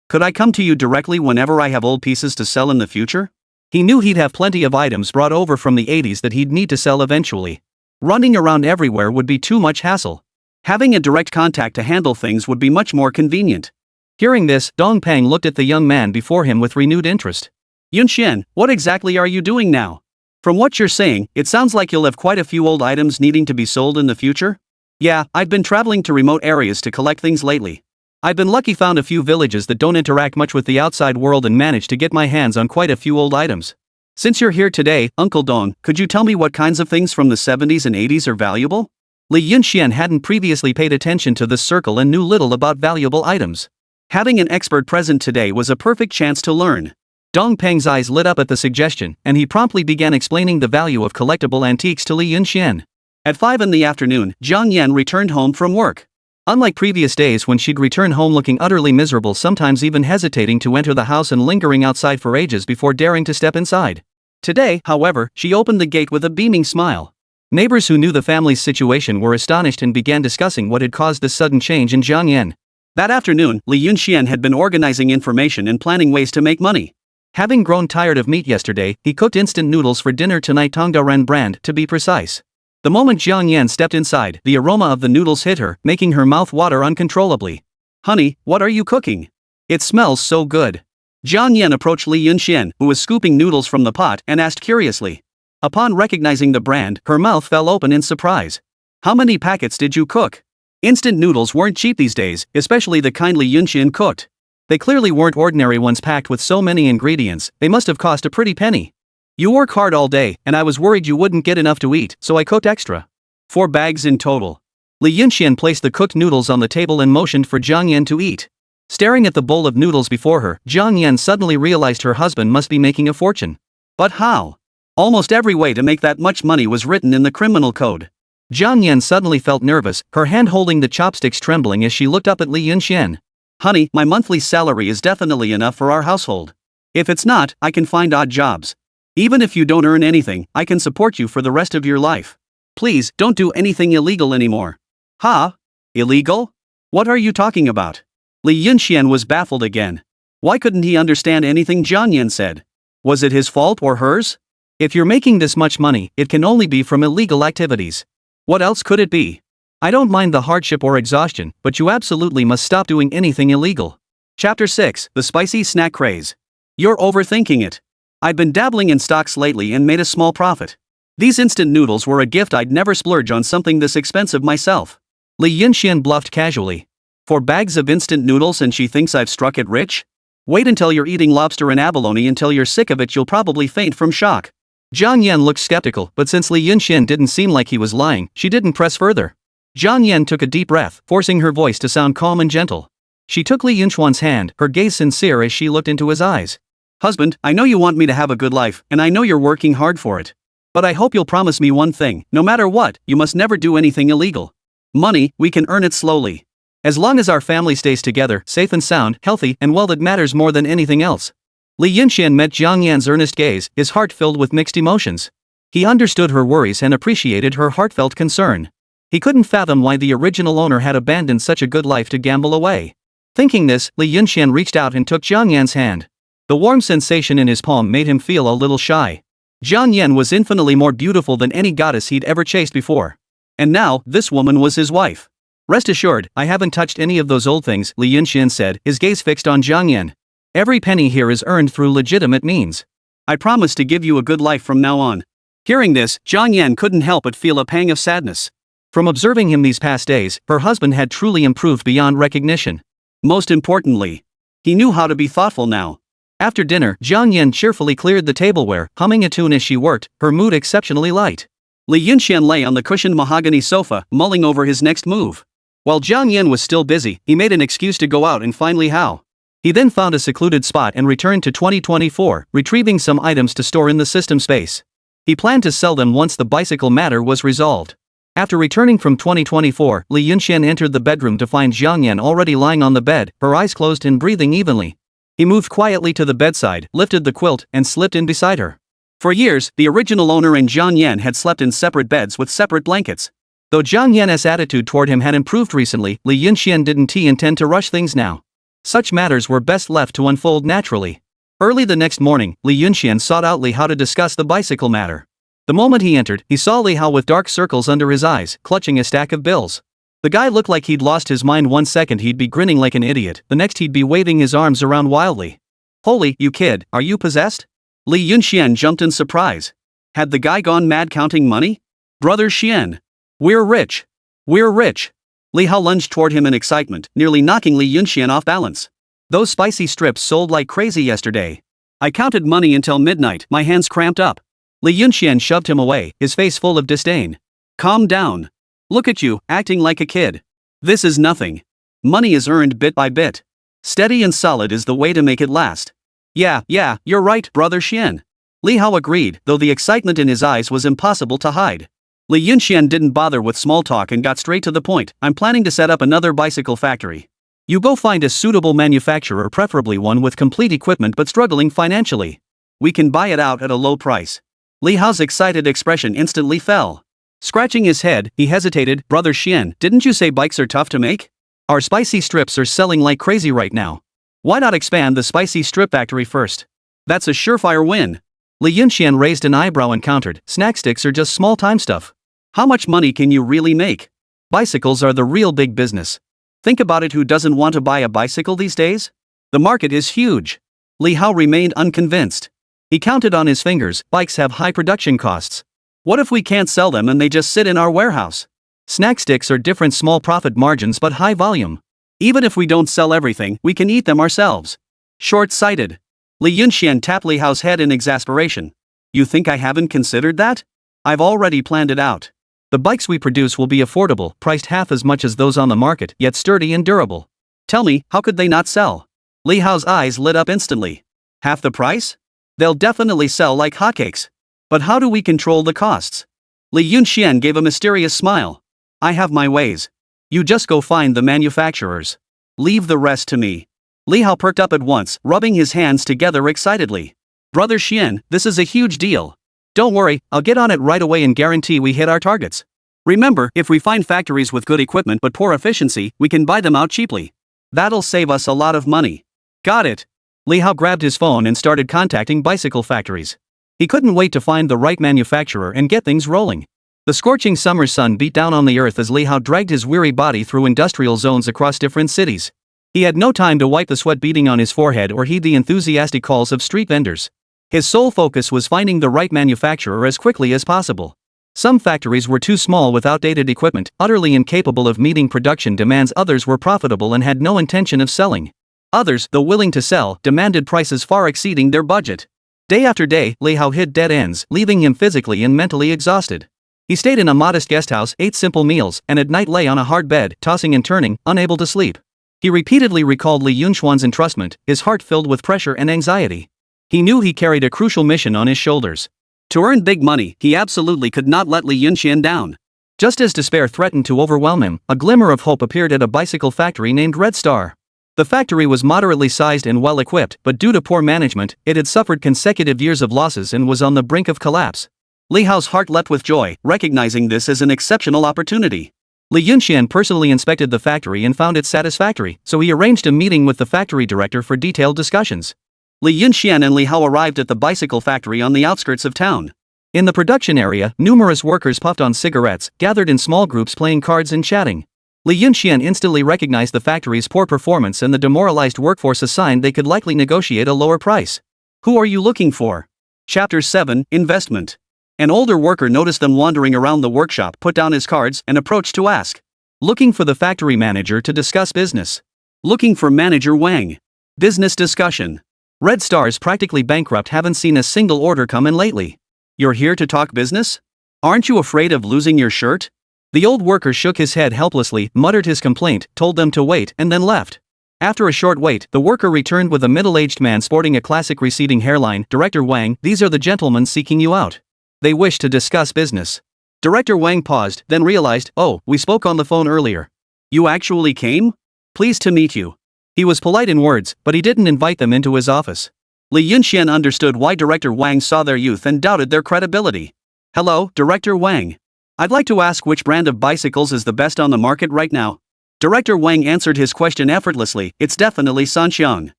Could I come to you directly whenever I have old pieces to sell in the future?" He knew he'd have plenty of items brought over from the 80s that he'd need to sell eventually. Running around everywhere would be too much hassle. Having a direct contact to handle things would be much more convenient. Hearing this, Dongpeng looked at the young man before him with renewed interest. Yunxian, what exactly are you doing now? From what you're saying, it sounds like you'll have quite a few old items needing to be sold in the future? Yeah, I've been traveling to remote areas to collect things lately. I've been lucky found a few villages that don't interact much with the outside world and managed to get my hands on quite a few old items. Since you're here today, Uncle Dong, could you tell me what kinds of things from the 70s and 80s are valuable? Li Yunxian hadn't previously paid attention to this circle and knew little about valuable items. Having an expert present today was a perfect chance to learn. Dongpeng's eyes lit up at the suggestion, and he promptly began explaining the value of collectible antiques to Li Yunxian. At 5 in the afternoon, Jiang Yan returned home from work. Unlike previous days when she'd return home looking utterly miserable, sometimes even hesitating to enter the house and lingering outside for ages before daring to step inside. Today, however, she opened the gate with a beaming smile. Neighbors who knew the family's situation were astonished and began discussing what had caused this sudden change in Jiang Yan. That afternoon, Li Yunxian had been organizing information and planning ways to make money. Having grown tired of meat yesterday, he cooked instant noodles for dinner tonight, Tongdaren brand to be precise. The moment Jiang Yan stepped inside, the aroma of the noodles hit her, making her mouth water uncontrollably. Honey, what are you cooking? It smells so good. Jiang Yan approached Li Yunxian, who was scooping noodles from the pot, and asked curiously. Upon recognizing the brand, her mouth fell open in surprise. How many packets did you cook? Instant noodles weren't cheap these days, especially the kind Li Yunxian cooked. They clearly weren't ordinary ones packed with so many ingredients, they must have cost a pretty penny. You work hard all day, and I was worried you wouldn't get enough to eat, so I cooked extra. 4 bags in total. Li Yunxian placed the cooked noodles on the table and motioned for Jiang Yan to eat. Staring at the bowl of noodles before her, Jiang Yan suddenly realized her husband must be making a fortune. But how? Almost every way to make that much money was written in the criminal code. Jiang Yan suddenly felt nervous, her hand holding the chopsticks trembling as she looked up at Li Yunxian. Honey, my monthly salary is definitely enough for our household. If it's not, I can find odd jobs. Even if you don't earn anything, I can support you for the rest of your life. Please, don't do anything illegal anymore. Huh? Illegal? What are you talking about? Li Yunxian was baffled again. Why couldn't he understand anything Jiang Yan said? Was it his fault or hers? If you're making this much money, it can only be from illegal activities. What else could it be? I don't mind the hardship or exhaustion, but you absolutely must stop doing anything illegal. Chapter 6, The Spicy Snack Craze. You're overthinking it. I've been dabbling in stocks lately and made a small profit. These instant noodles were a gift. I'd never splurge on something this expensive myself. Li Yunxian bluffed casually. 4 bags of instant noodles and she thinks I've struck it rich? Wait until you're eating lobster and abalone until you're sick of it. You'll probably faint from shock. Jiang Yan looked skeptical, but since Li Yunxian didn't seem like he was lying, she didn't press further. Jiang Yan took a deep breath, forcing her voice to sound calm and gentle. She took Li Yunxian's hand, her gaze sincere as she looked into his eyes. Husband, I know you want me to have a good life, and I know you're working hard for it. But I hope you'll promise me one thing: no matter what, you must never do anything illegal. Money, we can earn it slowly. As long as our family stays together, safe and sound, healthy, and well, that matters more than anything else. Li Yunxian met Jiang Yan's earnest gaze, his heart filled with mixed emotions. He understood her worries and appreciated her heartfelt concern. He couldn't fathom why the original owner had abandoned such a good life to gamble away. Thinking this, Li Yunxian reached out and took Jiang Yan's hand. The warm sensation in his palm made him feel a little shy. Jiang Yan was infinitely more beautiful than any goddess he'd ever chased before. And now, this woman was his wife. Rest assured, I haven't touched any of those old things, Li Yunxian said, his gaze fixed on Jiang Yan. Every penny here is earned through legitimate means. I promise to give you a good life from now on. Hearing this, Jiang Yan couldn't help but feel a pang of sadness. From observing him these past days, her husband had truly improved beyond recognition. Most importantly, he knew how to be thoughtful now. After dinner, Jiang Yan cheerfully cleared the tableware, humming a tune as she worked, her mood exceptionally light. Li Yunxian lay on the cushioned mahogany sofa, mulling over his next move. While Jiang Yan was still busy, he made an excuse to go out and find Li Hao. He then found a secluded spot and returned to 2024, retrieving some items to store in the system space. He planned to sell them once the bicycle matter was resolved. After returning from 2024, Li Yunxian entered the bedroom to find Jiang Yan already lying on the bed, her eyes closed and breathing evenly. He moved quietly to the bedside, lifted the quilt, and slipped in beside her. For years, the original owner and Jiang Yan had slept in separate beds with separate blankets. Though Jiang Yan's attitude toward him had improved recently, Li Yunxian didn't intend to rush things now. Such matters were best left to unfold naturally. Early the next morning, Li Yunxian sought out Li Hao to discuss the bicycle matter. The moment he entered, he saw Li Hao with dark circles under his eyes, clutching a stack of bills. The guy looked like he'd lost his mind. 1 second he'd be grinning like an idiot, the next he'd be waving his arms around wildly. Holy, you kid, are you possessed? Li Yunxian jumped in surprise. Had the guy gone mad counting money? Brother Xian. We're rich. We're rich. Li Hao lunged toward him in excitement, nearly knocking Li Yunxian off balance. Those spicy strips sold like crazy yesterday. I counted money until midnight, my hands cramped up. Li Yunxian shoved him away, his face full of disdain. Calm down. Look at you, acting like a kid. This is nothing. Money is earned bit by bit. Steady and solid is the way to make it last. Yeah, you're right, Brother Xian. Li Hao agreed, though the excitement in his eyes was impossible to hide. Li Yunxian didn't bother with small talk and got straight to the point. I'm planning to set up another bicycle factory. You go find a suitable manufacturer, preferably one with complete equipment but struggling financially. We can buy it out at a low price. Li Hao's excited expression instantly fell. Scratching his head, he hesitated. Brother Xian, didn't you say bikes are tough to make? Our spicy strips are selling like crazy right now. Why not expand the spicy strip factory first? That's a surefire win. Li Yunxian raised an eyebrow and countered, snack sticks are just small-time stuff. How much money can you really make? Bicycles are the real big business. Think about it, who doesn't want to buy a bicycle these days? The market is huge. Li Hao remained unconvinced. He counted on his fingers, bikes have high production costs. What if we can't sell them and they just sit in our warehouse? Snack sticks are different, small profit margins but high volume. Even if we don't sell everything, we can eat them ourselves. Short-sighted. Li Yunxian tapped Li Hao's head in exasperation. You think I haven't considered that? I've already planned it out. The bikes we produce will be affordable, priced half as much as those on the market, yet sturdy and durable. Tell me, how could they not sell? Li Hao's eyes lit up instantly. Half the price? They'll definitely sell like hotcakes. But how do we control the costs? Li Yunxian gave a mysterious smile. I have my ways. You just go find the manufacturers. Leave the rest to me. Li Hao perked up at once, rubbing his hands together excitedly. Brother Xian, this is a huge deal. Don't worry, I'll get on it right away and guarantee we hit our targets. Remember, if we find factories with good equipment but poor efficiency, we can buy them out cheaply. That'll save us a lot of money. Got it. Li Hao grabbed his phone and started contacting bicycle factories. He couldn't wait to find the right manufacturer and get things rolling. The scorching summer sun beat down on the earth as Li Hao dragged his weary body through industrial zones across different cities. He had no time to wipe the sweat beading on his forehead or heed the enthusiastic calls of street vendors. His sole focus was finding the right manufacturer as quickly as possible. Some factories were too small with outdated equipment, utterly incapable of meeting production demands. Others were profitable and had no intention of selling. Others, though willing to sell, demanded prices far exceeding their budget. Day after day, Li Hao hit dead ends, leaving him physically and mentally exhausted. He stayed in a modest guest house, ate simple meals, and at night lay on a hard bed, tossing and turning, unable to sleep. He repeatedly recalled Li Yunxian's entrustment, his heart filled with pressure and anxiety. He knew he carried a crucial mission on his shoulders. To earn big money, he absolutely could not let Li Yunxian down. Just as despair threatened to overwhelm him, a glimmer of hope appeared at a bicycle factory named Red Star. The factory was moderately sized and well equipped, but due to poor management, it had suffered consecutive years of losses and was on the brink of collapse. Li Hao's heart leapt with joy, recognizing this as an exceptional opportunity. Li Yunxian personally inspected the factory and found it satisfactory, so he arranged a meeting with the factory director for detailed discussions. Li Yunxian and Li Hao arrived at the bicycle factory on the outskirts of town. In the production area, numerous workers puffed on cigarettes, gathered in small groups playing cards and chatting. Li Yunxian instantly recognized the factory's poor performance and the demoralized workforce assigned. They could likely negotiate a lower price. Who are you looking for? Chapter 7, Investment. An older worker noticed them wandering around the workshop, put down his cards, and approached to ask. Looking for the factory manager to discuss business. Looking for Manager Wang. Business discussion. Red Star's practically bankrupt, haven't seen a single order come in lately. You're here to talk business? Aren't you afraid of losing your shirt? The old worker shook his head helplessly, muttered his complaint, told them to wait, and then left. After a short wait, the worker returned with a middle-aged man sporting a classic receding hairline. Director Wang, these are the gentlemen seeking you out. They wish to discuss business. Director Wang paused, then realized, oh, we spoke on the phone earlier. You actually came? Pleased to meet you. He was polite in words, but he didn't invite them into his office. Li Yunxian understood why Director Wang saw their youth and doubted their credibility. Hello, Director Wang. I'd like to ask which brand of bicycles is the best on the market right now. Director Wang answered his question effortlessly. It's definitely Sanxiang.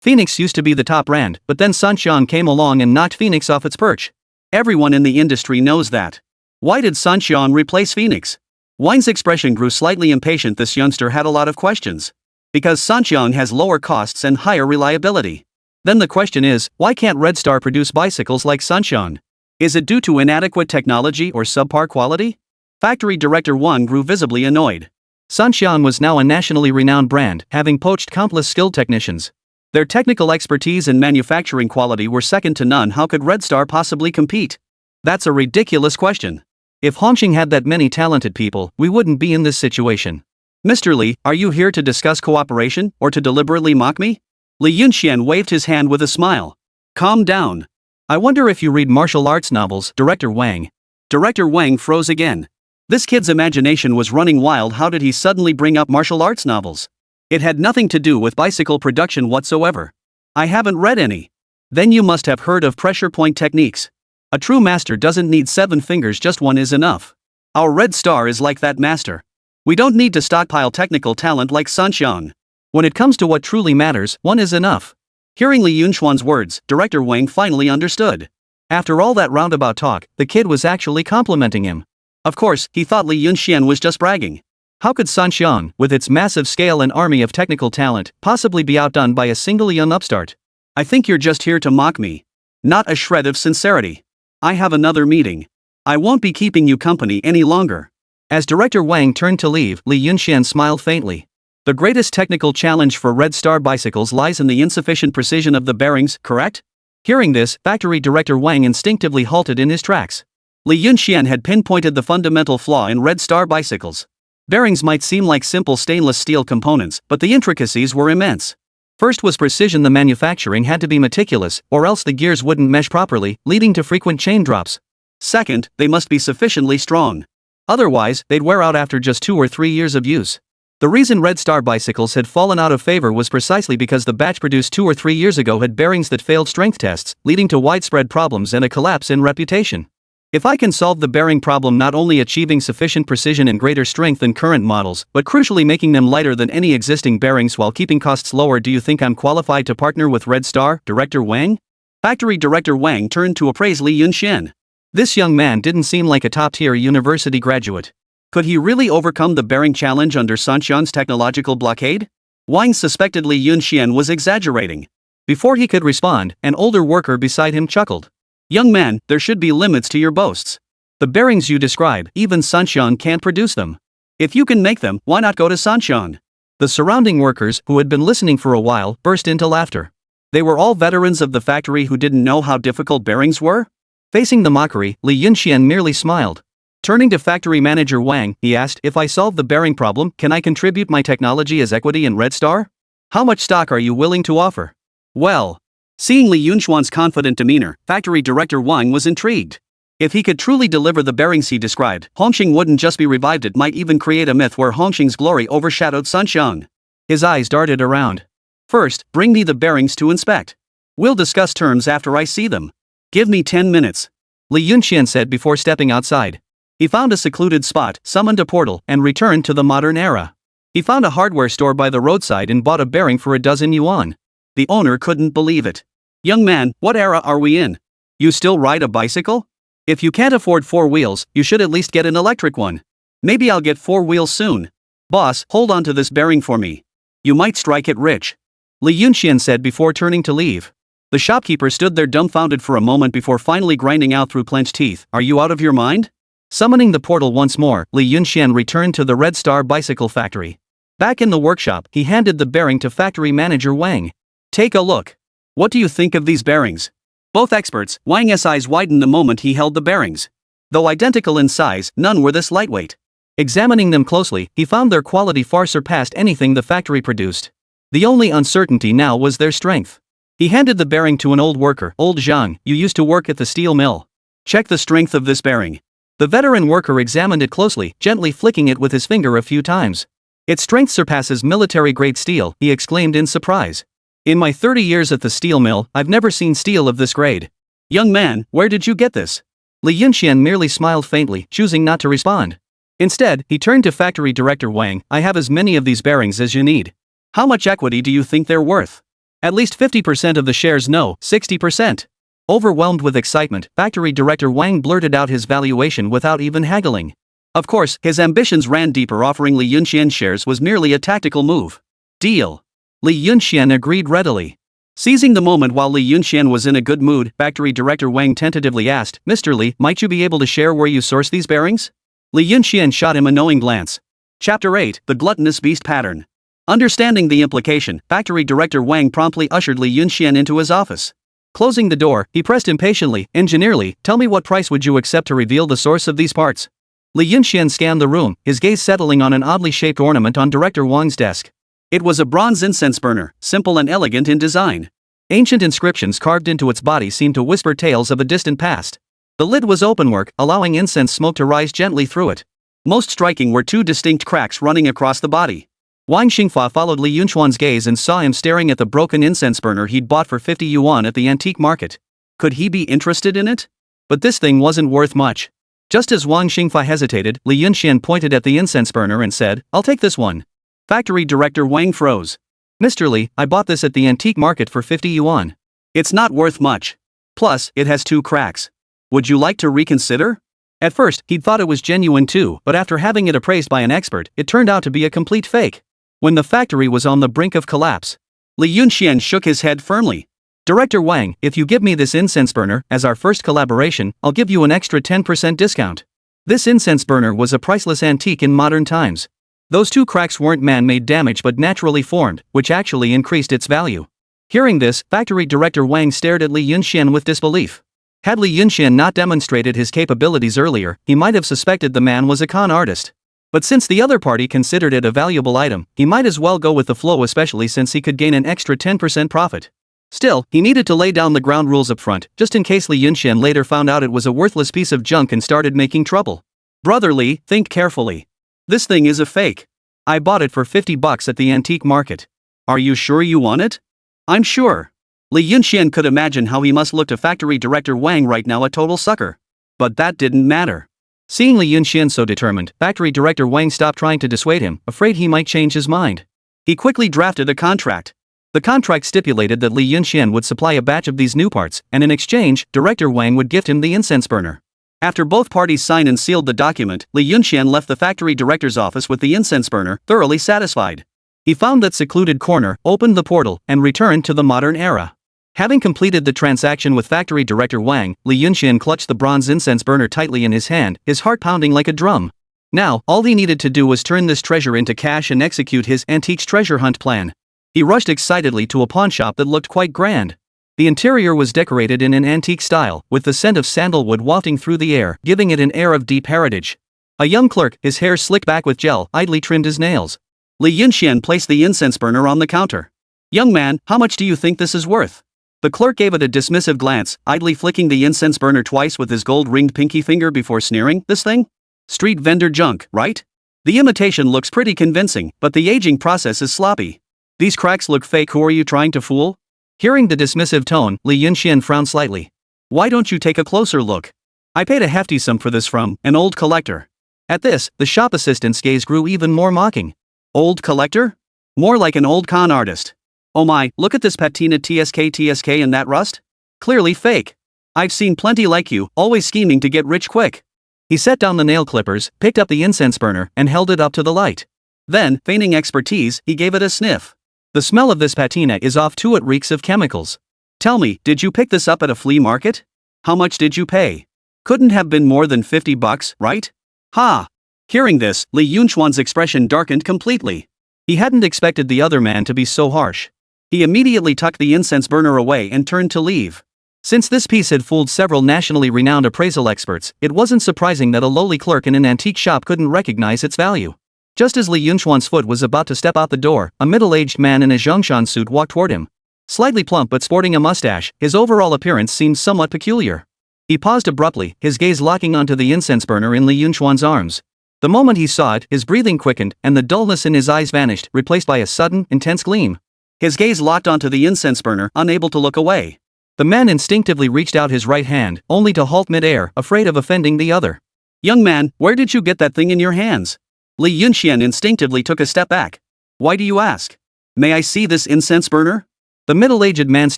Phoenix used to be the top brand, but then Sanxiang came along and knocked Phoenix off its perch. Everyone in the industry knows that. Why did Sun Xiang replace Phoenix? Wang's expression grew slightly impatient. This youngster had a lot of questions. Because Sun Xiang has lower costs and higher reliability. Then the question is, why can't Red Star produce bicycles like Sun Xiang? Is it due to inadequate technology or subpar quality? Factory director Wang grew visibly annoyed. Sun Xiang was now a nationally renowned brand, having poached countless skilled technicians. Their technical expertise and manufacturing quality were second to none. How could Red Star possibly compete? That's a ridiculous question. If Hongqing had that many talented people, we wouldn't be in this situation. Mr. Li, are you here to discuss cooperation, or to deliberately mock me? Li Yunxian waved his hand with a smile. Calm down. I wonder if you read martial arts novels, Director Wang. Director Wang froze again. This kid's imagination was running wild. How did he suddenly bring up martial arts novels? It had nothing to do with bicycle production whatsoever. I haven't read any. Then you must have heard of pressure point techniques. A true master doesn't need 7 fingers, just one is enough. Our Red Star is like that master. We don't need to stockpile technical talent like Sun Xiang. When it comes to what truly matters, one is enough. Hearing Li Yunxuan's words, Director Wang finally understood. After all that roundabout talk, the kid was actually complimenting him. Of course, he thought Li Yunxian was just bragging. How could Sun Xiang, with its massive scale and army of technical talent, possibly be outdone by a single young upstart? I think you're just here to mock me. Not a shred of sincerity. I have another meeting. I won't be keeping you company any longer. As Director Wang turned to leave, Li Yunxian smiled faintly. The greatest technical challenge for Red Star bicycles lies in the insufficient precision of the bearings, correct? Hearing this, Factory Director Wang instinctively halted in his tracks. Li Yunxian had pinpointed the fundamental flaw in Red Star bicycles. Bearings might seem like simple stainless steel components, but the intricacies were immense. First was precision. The manufacturing had to be meticulous, or else the gears wouldn't mesh properly, leading to frequent chain drops. Second, they must be sufficiently strong. Otherwise, they'd wear out after just 2 or 3 years of use. The reason Red Star bicycles had fallen out of favor was precisely because the batch produced 2 or 3 years ago had bearings that failed strength tests, leading to widespread problems and a collapse in reputation. If I can solve the bearing problem, not only achieving sufficient precision and greater strength than current models, but crucially making them lighter than any existing bearings while keeping costs lower, do you think I'm qualified to partner with Red Star, Director Wang? Factory Director Wang turned to appraise Li Yunxian. This young man didn't seem like a top-tier university graduate. Could he really overcome the bearing challenge under Sun Xiang's technological blockade? Wang suspected Li Yunxian was exaggerating. Before he could respond, an older worker beside him chuckled. Young man, there should be limits to your boasts. The bearings you describe, even Sun Xiang can't produce them. If you can make them, why not go to Sun Xiang? The surrounding workers, who had been listening for a while, burst into laughter. They were all veterans of the factory who didn't know how difficult bearings were? Facing the mockery, Li Yunxian merely smiled. Turning to factory manager Wang, he asked, if I solve the bearing problem, can I contribute my technology as equity in Red Star? How much stock are you willing to offer? Well, seeing Li Yunxuan's confident demeanor, Factory Director Wang was intrigued. If he could truly deliver the bearings he described, Hongqing wouldn't just be revived, it might even create a myth where Hongqing's glory overshadowed Sun Xiang. His eyes darted around. First, bring me the bearings to inspect. We'll discuss terms after I see them. Give me 10 minutes. Li Yunxian said before stepping outside. He found a secluded spot, summoned a portal, and returned to the modern era. He found a hardware store by the roadside and bought a bearing for 12 yuan. The owner couldn't believe it. Young man, what era are we in? You still ride a bicycle? If you can't afford 4 wheels, you should at least get an electric one. Maybe I'll get 4 wheels soon. Boss, hold on to this bearing for me. You might strike it rich. Li Yunxian said before turning to leave. The shopkeeper stood there dumbfounded for a moment before finally grinding out through clenched teeth, are you out of your mind? Summoning the portal once more, Li Yunxian returned to the Red Star bicycle factory. Back in the workshop, he handed the bearing to factory manager Wang. Take a look. What do you think of these bearings? Both experts, Wang's eyes widened the moment he held the bearings. Though identical in size, none were this lightweight. Examining them closely, he found their quality far surpassed anything the factory produced. The only uncertainty now was their strength. He handed the bearing to an old worker. Old Zhang, you used to work at the steel mill. Check the strength of this bearing. The veteran worker examined it closely, gently flicking it with his finger a few times. Its strength surpasses military-grade steel, he exclaimed in surprise. In my 30 years at the steel mill, I've never seen steel of this grade. Young man, where did you get this? Li Yunxian merely smiled faintly, choosing not to respond. Instead, he turned to factory director Wang, I have as many of these bearings as you need. How much equity do you think they're worth? At least 50% of the shares, no, 60%. Overwhelmed with excitement, factory director Wang blurted out his valuation without even haggling. Of course, his ambitions ran deeper. Offering Li Yunxian shares was merely a tactical move. Deal. Li Yunxian agreed readily. Seizing the moment while Li Yunxian was in a good mood, factory director Wang tentatively asked, "Mr. Li, might you be able to share where you source these bearings?" Li Yunxian shot him a knowing glance. Chapter 8, The Gluttonous Beast Pattern. Understanding the implication, factory director Wang promptly ushered Li Yunxian into his office. Closing the door, he pressed impatiently, "Engineer, tell me, what price would you accept to reveal the source of these parts?" Li Yunxian scanned the room, his gaze settling on an oddly shaped ornament on Director Wang's desk. It was a bronze incense burner, simple and elegant in design. Ancient inscriptions carved into its body seemed to whisper tales of a distant past. The lid was openwork, allowing incense smoke to rise gently through it. Most striking were two distinct cracks running across the body. Wang Xingfa followed Li Yunxuan's gaze and saw him staring at the broken incense burner he'd bought for 50 yuan at the antique market. Could he be interested in it? But this thing wasn't worth much. Just as Wang Xingfa hesitated, Li Yunxian pointed at the incense burner and said, "I'll take this one." Factory director Wang froze. "Mr. Li, I bought this at the antique market for 50 yuan. It's not worth much. Plus, it has two cracks. Would you like to reconsider?" At first, he'd thought it was genuine too, but after having it appraised by an expert, it turned out to be a complete fake. When the factory was on the brink of collapse, Li Yunxian shook his head firmly. "Director Wang, if you give me this incense burner, as our first collaboration, I'll give you an extra 10% discount." This incense burner was a priceless antique in modern times. Those two cracks weren't man-made damage but naturally formed, which actually increased its value. Hearing this, factory director Wang stared at Li Yunxian with disbelief. Had Li Yunxian not demonstrated his capabilities earlier, he might have suspected the man was a con artist. But since the other party considered it a valuable item, he might as well go with the flow, especially since he could gain an extra 10% profit. Still, he needed to lay down the ground rules up front, just in case Li Yunxian later found out it was a worthless piece of junk and started making trouble. "Brother Li, think carefully. This thing is a fake. I bought it for 50 bucks at the antique market. Are you sure you want it?" "I'm sure." Li Yunxian could imagine how he must look to factory director Wang right now, a total sucker. But that didn't matter. Seeing Li Yunxian so determined, factory director Wang stopped trying to dissuade him, afraid he might change his mind. He quickly drafted a contract. The contract stipulated that Li Yunxian would supply a batch of these new parts, and in exchange, Director Wang would gift him the incense burner. After both parties signed and sealed the document, Li Yunxian left the factory director's office with the incense burner, thoroughly satisfied. He found that secluded corner, opened the portal, and returned to the modern era. Having completed the transaction with factory director Wang, Li Yunxian clutched the bronze incense burner tightly in his hand, his heart pounding like a drum. Now, all he needed to do was turn this treasure into cash and execute his antiques treasure hunt plan. He rushed excitedly to a pawnshop that looked quite grand. The interior was decorated in an antique style, with the scent of sandalwood wafting through the air, giving it an air of deep heritage. A young clerk, his hair slicked back with gel, idly trimmed his nails. Li Yunxian placed the incense burner on the counter. "Young man, how much do you think this is worth?" The clerk gave it a dismissive glance, idly flicking the incense burner twice with his gold-ringed pinky finger before sneering, "This thing? Street vendor junk, right? The imitation looks pretty convincing, but the aging process is sloppy. These cracks look fake. Who are you trying to fool?" Hearing the dismissive tone, Li Yunxian frowned slightly. "Why don't you take a closer look? I paid a hefty sum for this from an old collector." At this, the shop assistant's gaze grew even more mocking. "Old collector? More like an old con artist. Oh my, look at this patina, TSK and that rust? Clearly fake. I've seen plenty like you, always scheming to get rich quick." He set down the nail clippers, picked up the incense burner, and held it up to the light. Then, feigning expertise, he gave it a sniff. "The smell of this patina is off too, it reeks of chemicals. Tell me, did you pick this up at a flea market? How much did you pay? Couldn't have been more than 50 bucks, right?" "Ha!" Hearing this, Li Yunxuan's expression darkened completely. He hadn't expected the other man to be so harsh. He immediately tucked the incense burner away and turned to leave. Since this piece had fooled several nationally renowned appraisal experts, it wasn't surprising that a lowly clerk in an antique shop couldn't recognize its value. Just as Li Yunxuan's foot was about to step out the door, a middle-aged man in a zhongshan suit walked toward him. Slightly plump but sporting a mustache, his overall appearance seemed somewhat peculiar. He paused abruptly, his gaze locking onto the incense burner in Li Yunxuan's arms. The moment he saw it, his breathing quickened, and the dullness in his eyes vanished, replaced by a sudden, intense gleam. His gaze locked onto the incense burner, unable to look away. The man instinctively reached out his right hand, only to halt mid-air, afraid of offending the other. "Young man, where did you get that thing in your hands?" Li Yunxian instinctively took a step back. "Why do you ask? May I see this incense burner?" The middle-aged man's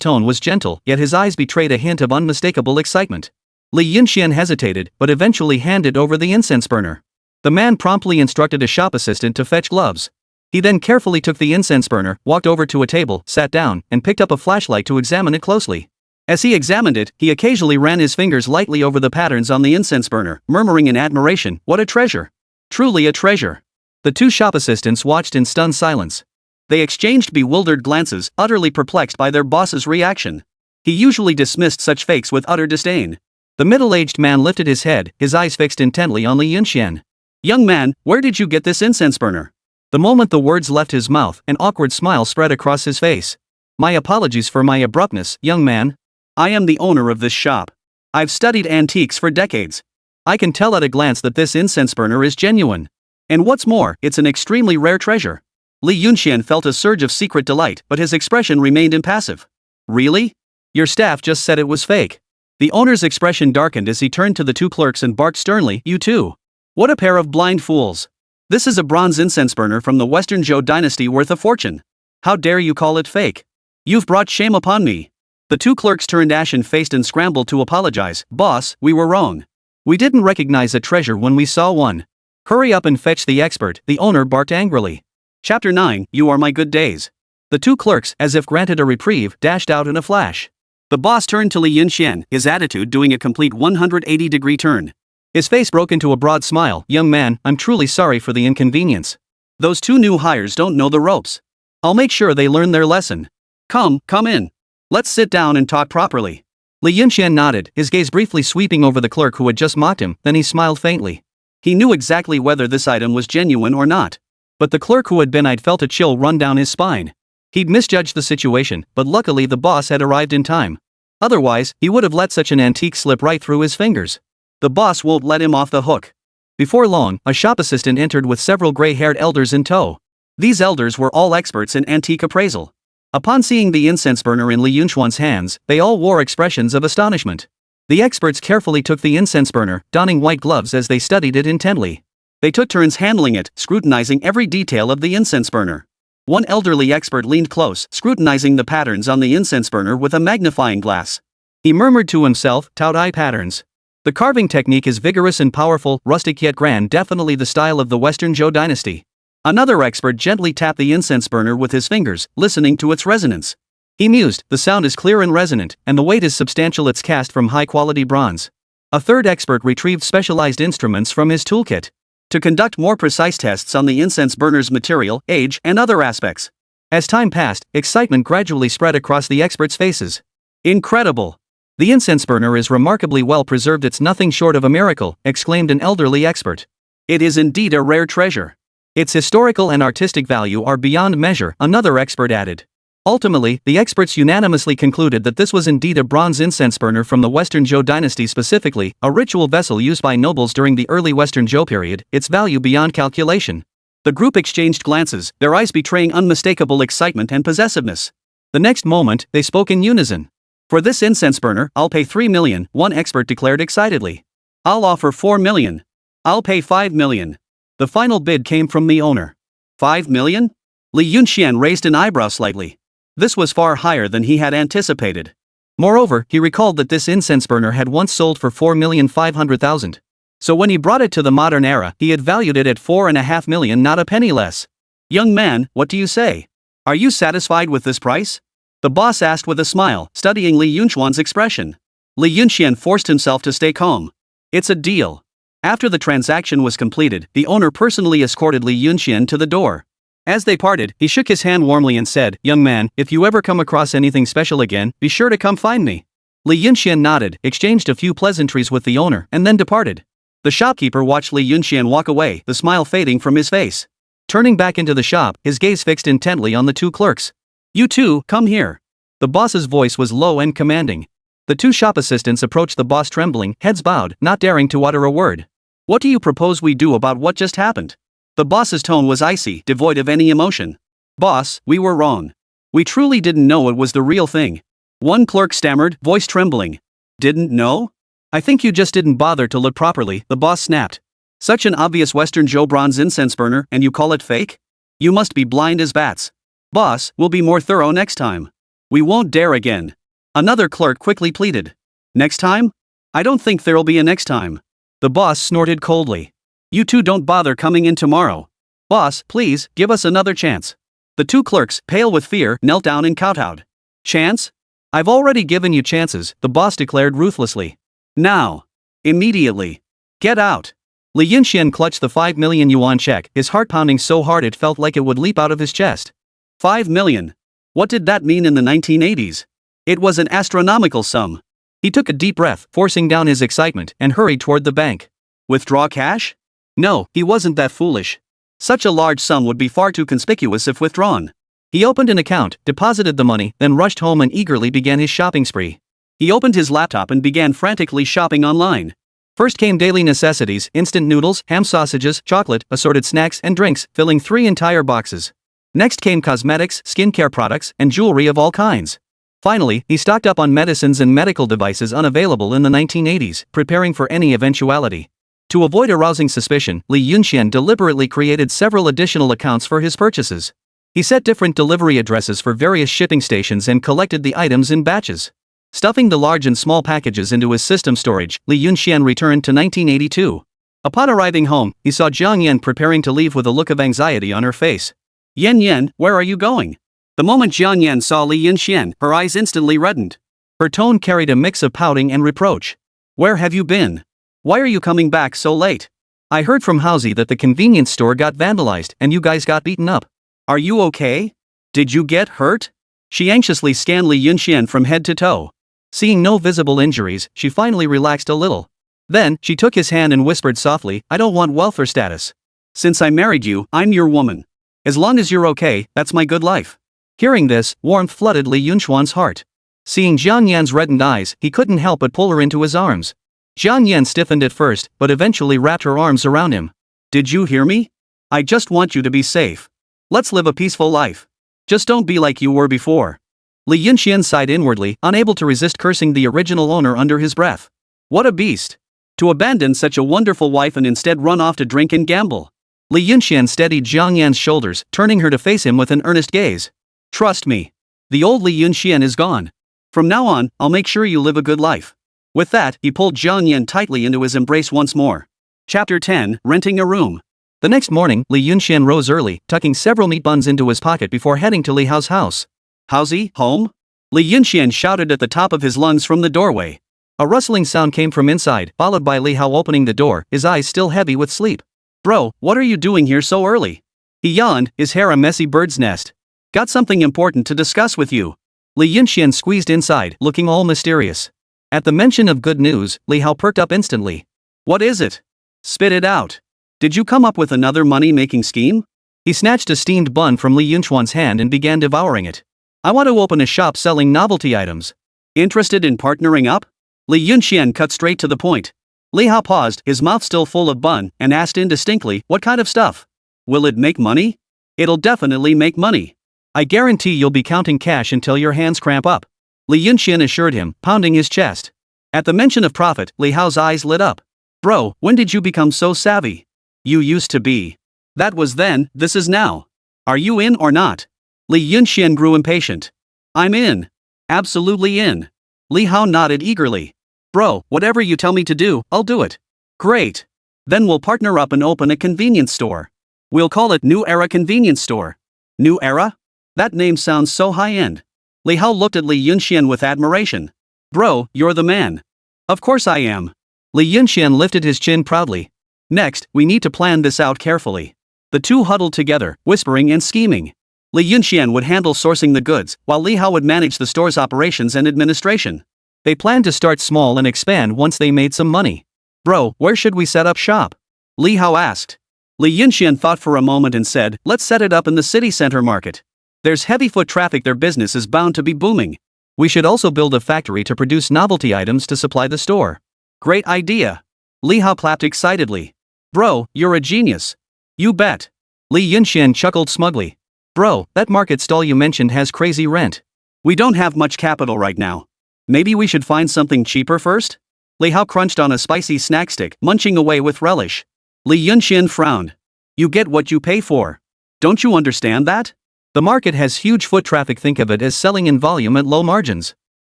tone was gentle, yet his eyes betrayed a hint of unmistakable excitement. Li Yunxian hesitated, but eventually handed over the incense burner. The man promptly instructed a shop assistant to fetch gloves. He then carefully took the incense burner, walked over to a table, sat down, and picked up a flashlight to examine it closely. As he examined it, he occasionally ran his fingers lightly over the patterns on the incense burner, murmuring in admiration, "What a treasure! Truly a treasure!" The two shop assistants watched in stunned silence. They exchanged bewildered glances, utterly perplexed by their boss's reaction. He usually dismissed such fakes with utter disdain. The middle-aged man lifted his head, his eyes fixed intently on Li Yunxian. "Young man, where did you get this incense burner?" The moment the words left his mouth, an awkward smile spread across his face. "My apologies for my abruptness, young man. I am the owner of this shop. I've studied antiques for decades. I can tell at a glance that this incense burner is genuine. And what's more, it's an extremely rare treasure." Li Yunxian felt a surge of secret delight, but his expression remained impassive. "Really? Your staff just said it was fake." The owner's expression darkened as he turned to the two clerks and barked sternly, "You two. What a pair of blind fools. This is a bronze incense burner from the Western Zhou dynasty worth a fortune. How dare you call it fake? You've brought shame upon me." The two clerks turned ashen-faced and scrambled to apologize. "Boss, we were wrong. We didn't recognize a treasure when we saw one. Hurry up and fetch the expert," the owner barked angrily. Chapter 9, You Are My Good Days. The two clerks, as if granted a reprieve, dashed out in a flash. The boss turned to Li Yunxian, his attitude doing a complete 180-degree turn. His face broke into a broad smile. "Young man, I'm truly sorry for the inconvenience. Those two new hires don't know the ropes. I'll make sure they learn their lesson. Come in. Let's sit down and talk properly." Li Yunxian nodded, his gaze briefly sweeping over the clerk who had just mocked him, then he smiled faintly. He knew exactly whether this item was genuine or not. But the clerk who had been eyed felt a chill run down his spine. He'd misjudged the situation, but luckily the boss had arrived in time. Otherwise, he would have let such an antique slip right through his fingers. The boss won't let him off the hook. Before long, a shop assistant entered with several gray-haired elders in tow. These elders were all experts in antique appraisal. Upon seeing the incense burner in Li Yunxian's hands, they all wore expressions of astonishment. The experts carefully took the incense burner, donning white gloves as they studied it intently. They took turns handling it, scrutinizing every detail of the incense burner. One elderly expert leaned close, scrutinizing the patterns on the incense burner with a magnifying glass. He murmured to himself, "Tao-dai patterns. The carving technique is vigorous and powerful, rustic yet grand, definitely the style of the Western Zhou dynasty." Another expert gently tapped the incense burner with his fingers, listening to its resonance. He mused, "The sound is clear and resonant, and the weight is substantial. It's cast from high-quality bronze." A third expert retrieved specialized instruments from his toolkit to conduct more precise tests on the incense burner's material, age, and other aspects. As time passed, excitement gradually spread across the experts' faces. "Incredible! The incense burner is remarkably well preserved. It's nothing short of a miracle," exclaimed an elderly expert. "It is indeed a rare treasure. Its historical and artistic value are beyond measure," another expert added. Ultimately, the experts unanimously concluded that this was indeed a bronze incense burner from the Western Zhou dynasty, specifically, a ritual vessel used by nobles during the early Western Zhou period, its value beyond calculation. The group exchanged glances, their eyes betraying unmistakable excitement and possessiveness. The next moment, they spoke in unison. "For this incense burner, I'll pay 3 million, one expert declared excitedly. "I'll offer 4 million. I'll pay 5 million. The final bid came from the owner. 5 million? Li Yunxian raised an eyebrow slightly. This was far higher than he had anticipated. Moreover, he recalled that this incense burner had once sold for 4,500,000. So when he brought it to the modern era, he had valued it at 4.5 million, not a penny less. "Young man, what do you say? Are you satisfied with this price?" the boss asked with a smile, studying Li Yunxian's expression. Li Yunxian forced himself to stay calm. "It's a deal." After the transaction was completed, the owner personally escorted Li Yunxian to the door. As they parted, he shook his hand warmly and said, "Young man, if you ever come across anything special again, be sure to come find me." Li Yunxian nodded, exchanged a few pleasantries with the owner, and then departed. The shopkeeper watched Li Yunxian walk away, the smile fading from his face. Turning back into the shop, his gaze fixed intently on the two clerks. "You two, come here." The boss's voice was low and commanding. The two shop assistants approached the boss trembling, heads bowed, not daring to utter a word. "What do you propose we do about what just happened?" The boss's tone was icy, devoid of any emotion. "Boss, we were wrong. We truly didn't know it was the real thing." One clerk stammered, voice trembling. "Didn't know? I think you just didn't bother to look properly," the boss snapped. "Such an obvious Western Zhou bronze incense burner, and you call it fake? You must be blind as bats. Boss, we'll be more thorough next time." We won't dare again. Another clerk quickly pleaded. Next time? I don't think there'll be a next time. The boss snorted coldly. You two don't bother coming in tomorrow. Boss, please, give us another chance. The two clerks, pale with fear, knelt down and kowtowed. Chance? I've already given you chances, the boss declared ruthlessly. Now. Immediately. Get out. Li Yunxian clutched the 5 million yuan check, his heart pounding so hard it felt like it would leap out of his chest. 5 million. What did that mean in the 1980s? It was an astronomical sum. He took a deep breath, forcing down his excitement, and hurried toward the bank. Withdraw cash? No, he wasn't that foolish. Such a large sum would be far too conspicuous if withdrawn. He opened an account, deposited the money, then rushed home and eagerly began his shopping spree. He opened his laptop and began frantically shopping online. First came daily necessities, instant noodles, ham sausages, chocolate, assorted snacks and drinks, filling 3 entire boxes. Next came cosmetics, skincare products, and jewelry of all kinds. Finally, he stocked up on medicines and medical devices unavailable in the 1980s, preparing for any eventuality. To avoid arousing suspicion, Li Yunxian deliberately created several additional accounts for his purchases. He set different delivery addresses for various shipping stations and collected the items in batches. Stuffing the large and small packages into his system storage, Li Yunxian returned to 1982. Upon arriving home, he saw Jiang Yan preparing to leave with a look of anxiety on her face. Yan, where are you going? The moment Jiang Yan saw Li Yunxian, her eyes instantly reddened. Her tone carried a mix of pouting and reproach. Where have you been? Why are you coming back so late? I heard from Housie that the convenience store got vandalized and you guys got beaten up. Are you okay? Did you get hurt? She anxiously scanned Li Yunxian from head to toe. Seeing no visible injuries, she finally relaxed a little. Then, she took his hand and whispered softly, I don't want welfare status. Since I married you, I'm your woman. As long as you're okay, that's my good life. Hearing this, warmth flooded Li Yunxian's heart. Seeing Jiang Yan's reddened eyes, he couldn't help but pull her into his arms. Jiang Yan stiffened at first, but eventually wrapped her arms around him. Did you hear me? I just want you to be safe. Let's live a peaceful life. Just don't be like you were before. Li Yunxian sighed inwardly, unable to resist cursing the original owner under his breath. What a beast. To abandon such a wonderful wife and instead run off to drink and gamble. Li Yunxian steadied Jiang Yan's shoulders, turning her to face him with an earnest gaze. Trust me. The old Li Yunxian is gone. From now on, I'll make sure you live a good life. With that, he pulled Jiang Yan tightly into his embrace once more. Chapter 10, Renting a Room. The next morning, Li Yunxian rose early, tucking several meat buns into his pocket before heading to Li Hao's house. Housie, home? Li Yunxian shouted at the top of his lungs from the doorway. A rustling sound came from inside, followed by Li Hao opening the door, his eyes still heavy with sleep. Bro, what are you doing here so early? He yawned, his hair a messy bird's nest. Got something important to discuss with you. Li Yunxian squeezed inside, looking all mysterious. At the mention of good news, Li Hao perked up instantly. What is it? Spit it out. Did you come up with another money-making scheme? He snatched a steamed bun from Li Yunxian's hand and began devouring it. I want to open a shop selling novelty items. Interested in partnering up? Li Yunxian cut straight to the point. Li Hao paused, his mouth still full of bun, and asked indistinctly, what kind of stuff? Will it make money? It'll definitely make money. I guarantee you'll be counting cash until your hands cramp up. Li Yunxian assured him, pounding his chest. At the mention of profit, Li Hao's eyes lit up. Bro, when did you become so savvy? You used to be. That was then, this is now. Are you in or not? Li Yunxian grew impatient. I'm in. Absolutely in. Li Hao nodded eagerly. Bro, whatever you tell me to do, I'll do it. Great. Then we'll partner up and open a convenience store. We'll call it New Era Convenience Store. New Era? That name sounds so high-end. Li Hao looked at Li Yunxian with admiration. Bro, you're the man. Of course I am. Li Yunxian lifted his chin proudly. Next, we need to plan this out carefully. The two huddled together, whispering and scheming. Li Yunxian would handle sourcing the goods, while Li Hao would manage the store's operations and administration. They planned to start small and expand once they made some money. Bro, where should we set up shop? Li Hao asked. Li Yunxian thought for a moment and said, let's set it up in the city center market. There's heavy foot traffic, their business is bound to be booming. We should also build a factory to produce novelty items to supply the store. Great idea. Li Hao clapped excitedly. Bro, you're a genius. You bet. Li Yunxian chuckled smugly. Bro, that market stall you mentioned has crazy rent. We don't have much capital right now. Maybe we should find something cheaper first? Li Hao crunched on a spicy snack stick, munching away with relish. Li Yunxian frowned. You get what you pay for. Don't you understand that? The market has huge foot traffic. Think of it as selling in volume at low margins.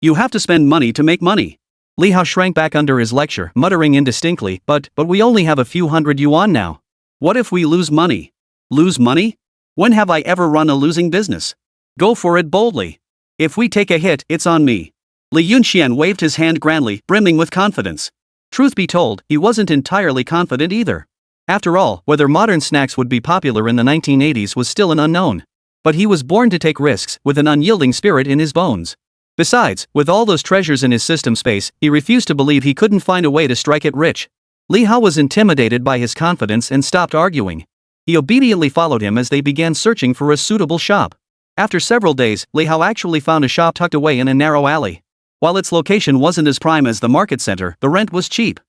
You have to spend money to make money. Li Hao shrank back under his lecture, muttering indistinctly, but we only have a few hundred yuan now. What if we lose money? Lose money? When have I ever run a losing business? Go for it boldly. If we take a hit, it's on me. Li Yunxian waved his hand grandly, brimming with confidence. Truth be told, he wasn't entirely confident either. After all, whether modern snacks would be popular in the 1980s was still an unknown. But he was born to take risks, with an unyielding spirit in his bones. Besides, with all those treasures in his system space, he refused to believe he couldn't find a way to strike it rich. Li Hao was intimidated by his confidence and stopped arguing. He obediently followed him as they began searching for a suitable shop. After several days, Li Hao actually found a shop tucked away in a narrow alley. While its location wasn't as prime as the market center, the rent was cheap.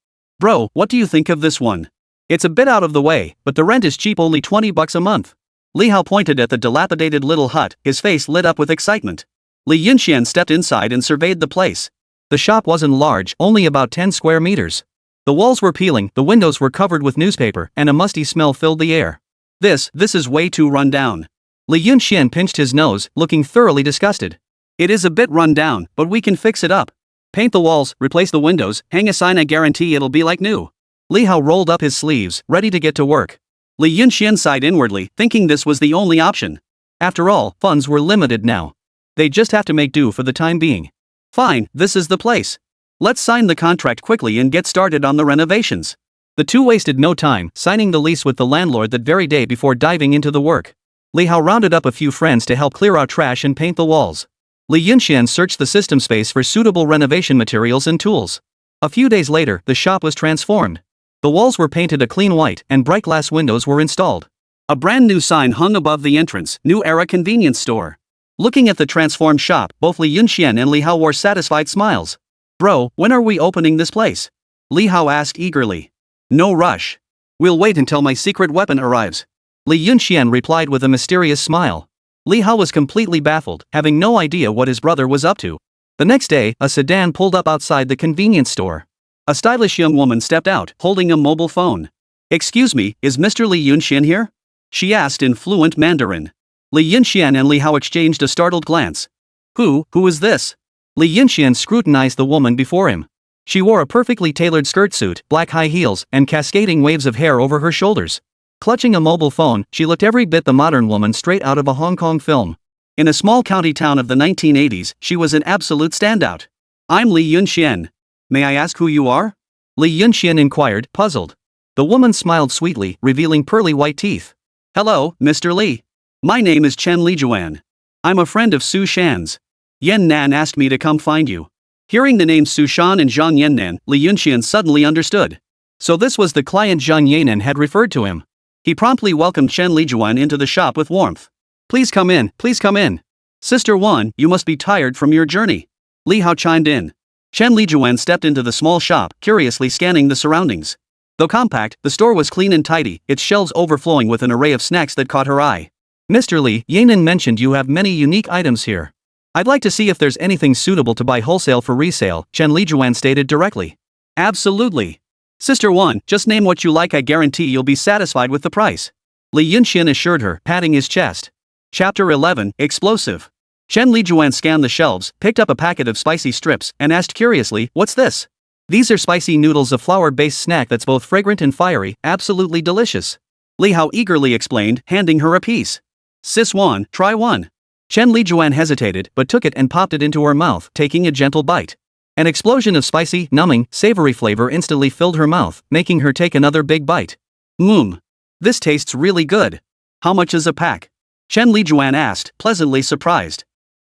Bro, what do you think of this one? It's a bit out of the way, but the rent is cheap, only $20 a month. Li Hao pointed at the dilapidated little hut, his face lit up with excitement. Li Yunxian stepped inside and surveyed the place. The shop wasn't large, only about 10 square meters. The walls were peeling, the windows were covered with newspaper, and a musty smell filled the air. This is way too run down. Li Yunxian pinched his nose, looking thoroughly disgusted. It is a bit run down, but we can fix it up. Paint the walls, replace the windows, hang a sign, I guarantee it'll be like new. Li Hao rolled up his sleeves, ready to get to work. Li Yunxian sighed inwardly, thinking this was the only option. After all, funds were limited now. They just have to make do for the time being. Fine, this is the place. Let's sign the contract quickly and get started on the renovations. The two wasted no time, signing the lease with the landlord that very day before diving into the work. Li Hao rounded up a few friends to help clear out trash and paint the walls. Li Yunxian searched the system space for suitable renovation materials and tools. A few days later, the shop was transformed. The walls were painted a clean white, and bright glass windows were installed. A brand new sign hung above the entrance, New Era Convenience Store. Looking at the transformed shop, both Li Yunxian and Li Hao wore satisfied smiles. Bro, when are we opening this place? Li Hao asked eagerly. No rush. We'll wait until my secret weapon arrives. Li Yunxian replied with a mysterious smile. Li Hao was completely baffled, having no idea what his brother was up to. The next day, a sedan pulled up outside the convenience store. A stylish young woman stepped out, holding a mobile phone. Excuse me, is Mr. Li Yunxian here? She asked in fluent Mandarin. Li Yunxian and Li Hao exchanged a startled glance. Who is this? Li Yunxian scrutinized the woman before him. She wore a perfectly tailored skirt suit, black high heels, and cascading waves of hair over her shoulders. Clutching a mobile phone, she looked every bit the modern woman straight out of a Hong Kong film. In a small county town of the 1980s, she was an absolute standout. I'm Li Yunxian. May I ask who you are? Li Yunxian inquired, puzzled. The woman smiled sweetly, revealing pearly white teeth. Hello, Mr. Li. My name is Chen Lijuan. I'm a friend of Su Shan's. Yan Nan asked me to come find you. Hearing the names Su Shan and Zhang Yannan, Li Yunxian suddenly understood. So this was the client Zhang Yannan had referred to him. He promptly welcomed Chen Lijuan into the shop with warmth. Please come in, please come in. Sister Wan, you must be tired from your journey. Li Hao chimed in. Chen Lijuan stepped into the small shop, curiously scanning the surroundings. Though compact, the store was clean and tidy, its shelves overflowing with an array of snacks that caught her eye. Mr. Li, Yannan mentioned you have many unique items here. I'd like to see if there's anything suitable to buy wholesale for resale, Chen Lijuan stated directly. Absolutely. Sister Wan, just name what you like, I guarantee you'll be satisfied with the price. Li Yunxian assured her, patting his chest. Chapter 11, Explosive. Chen Lijuan scanned the shelves, picked up a packet of spicy strips, and asked curiously, what's this? These are spicy noodles, a flour-based snack that's both fragrant and fiery, absolutely delicious. Li Hao eagerly explained, handing her a piece. Sis Wan, try one. Chen Lijuan hesitated, but took it and popped it into her mouth, taking a gentle bite. An explosion of spicy, numbing, savory flavor instantly filled her mouth, making her take another big bite. This tastes really good. How much is a pack? Chen Lijuan asked, pleasantly surprised.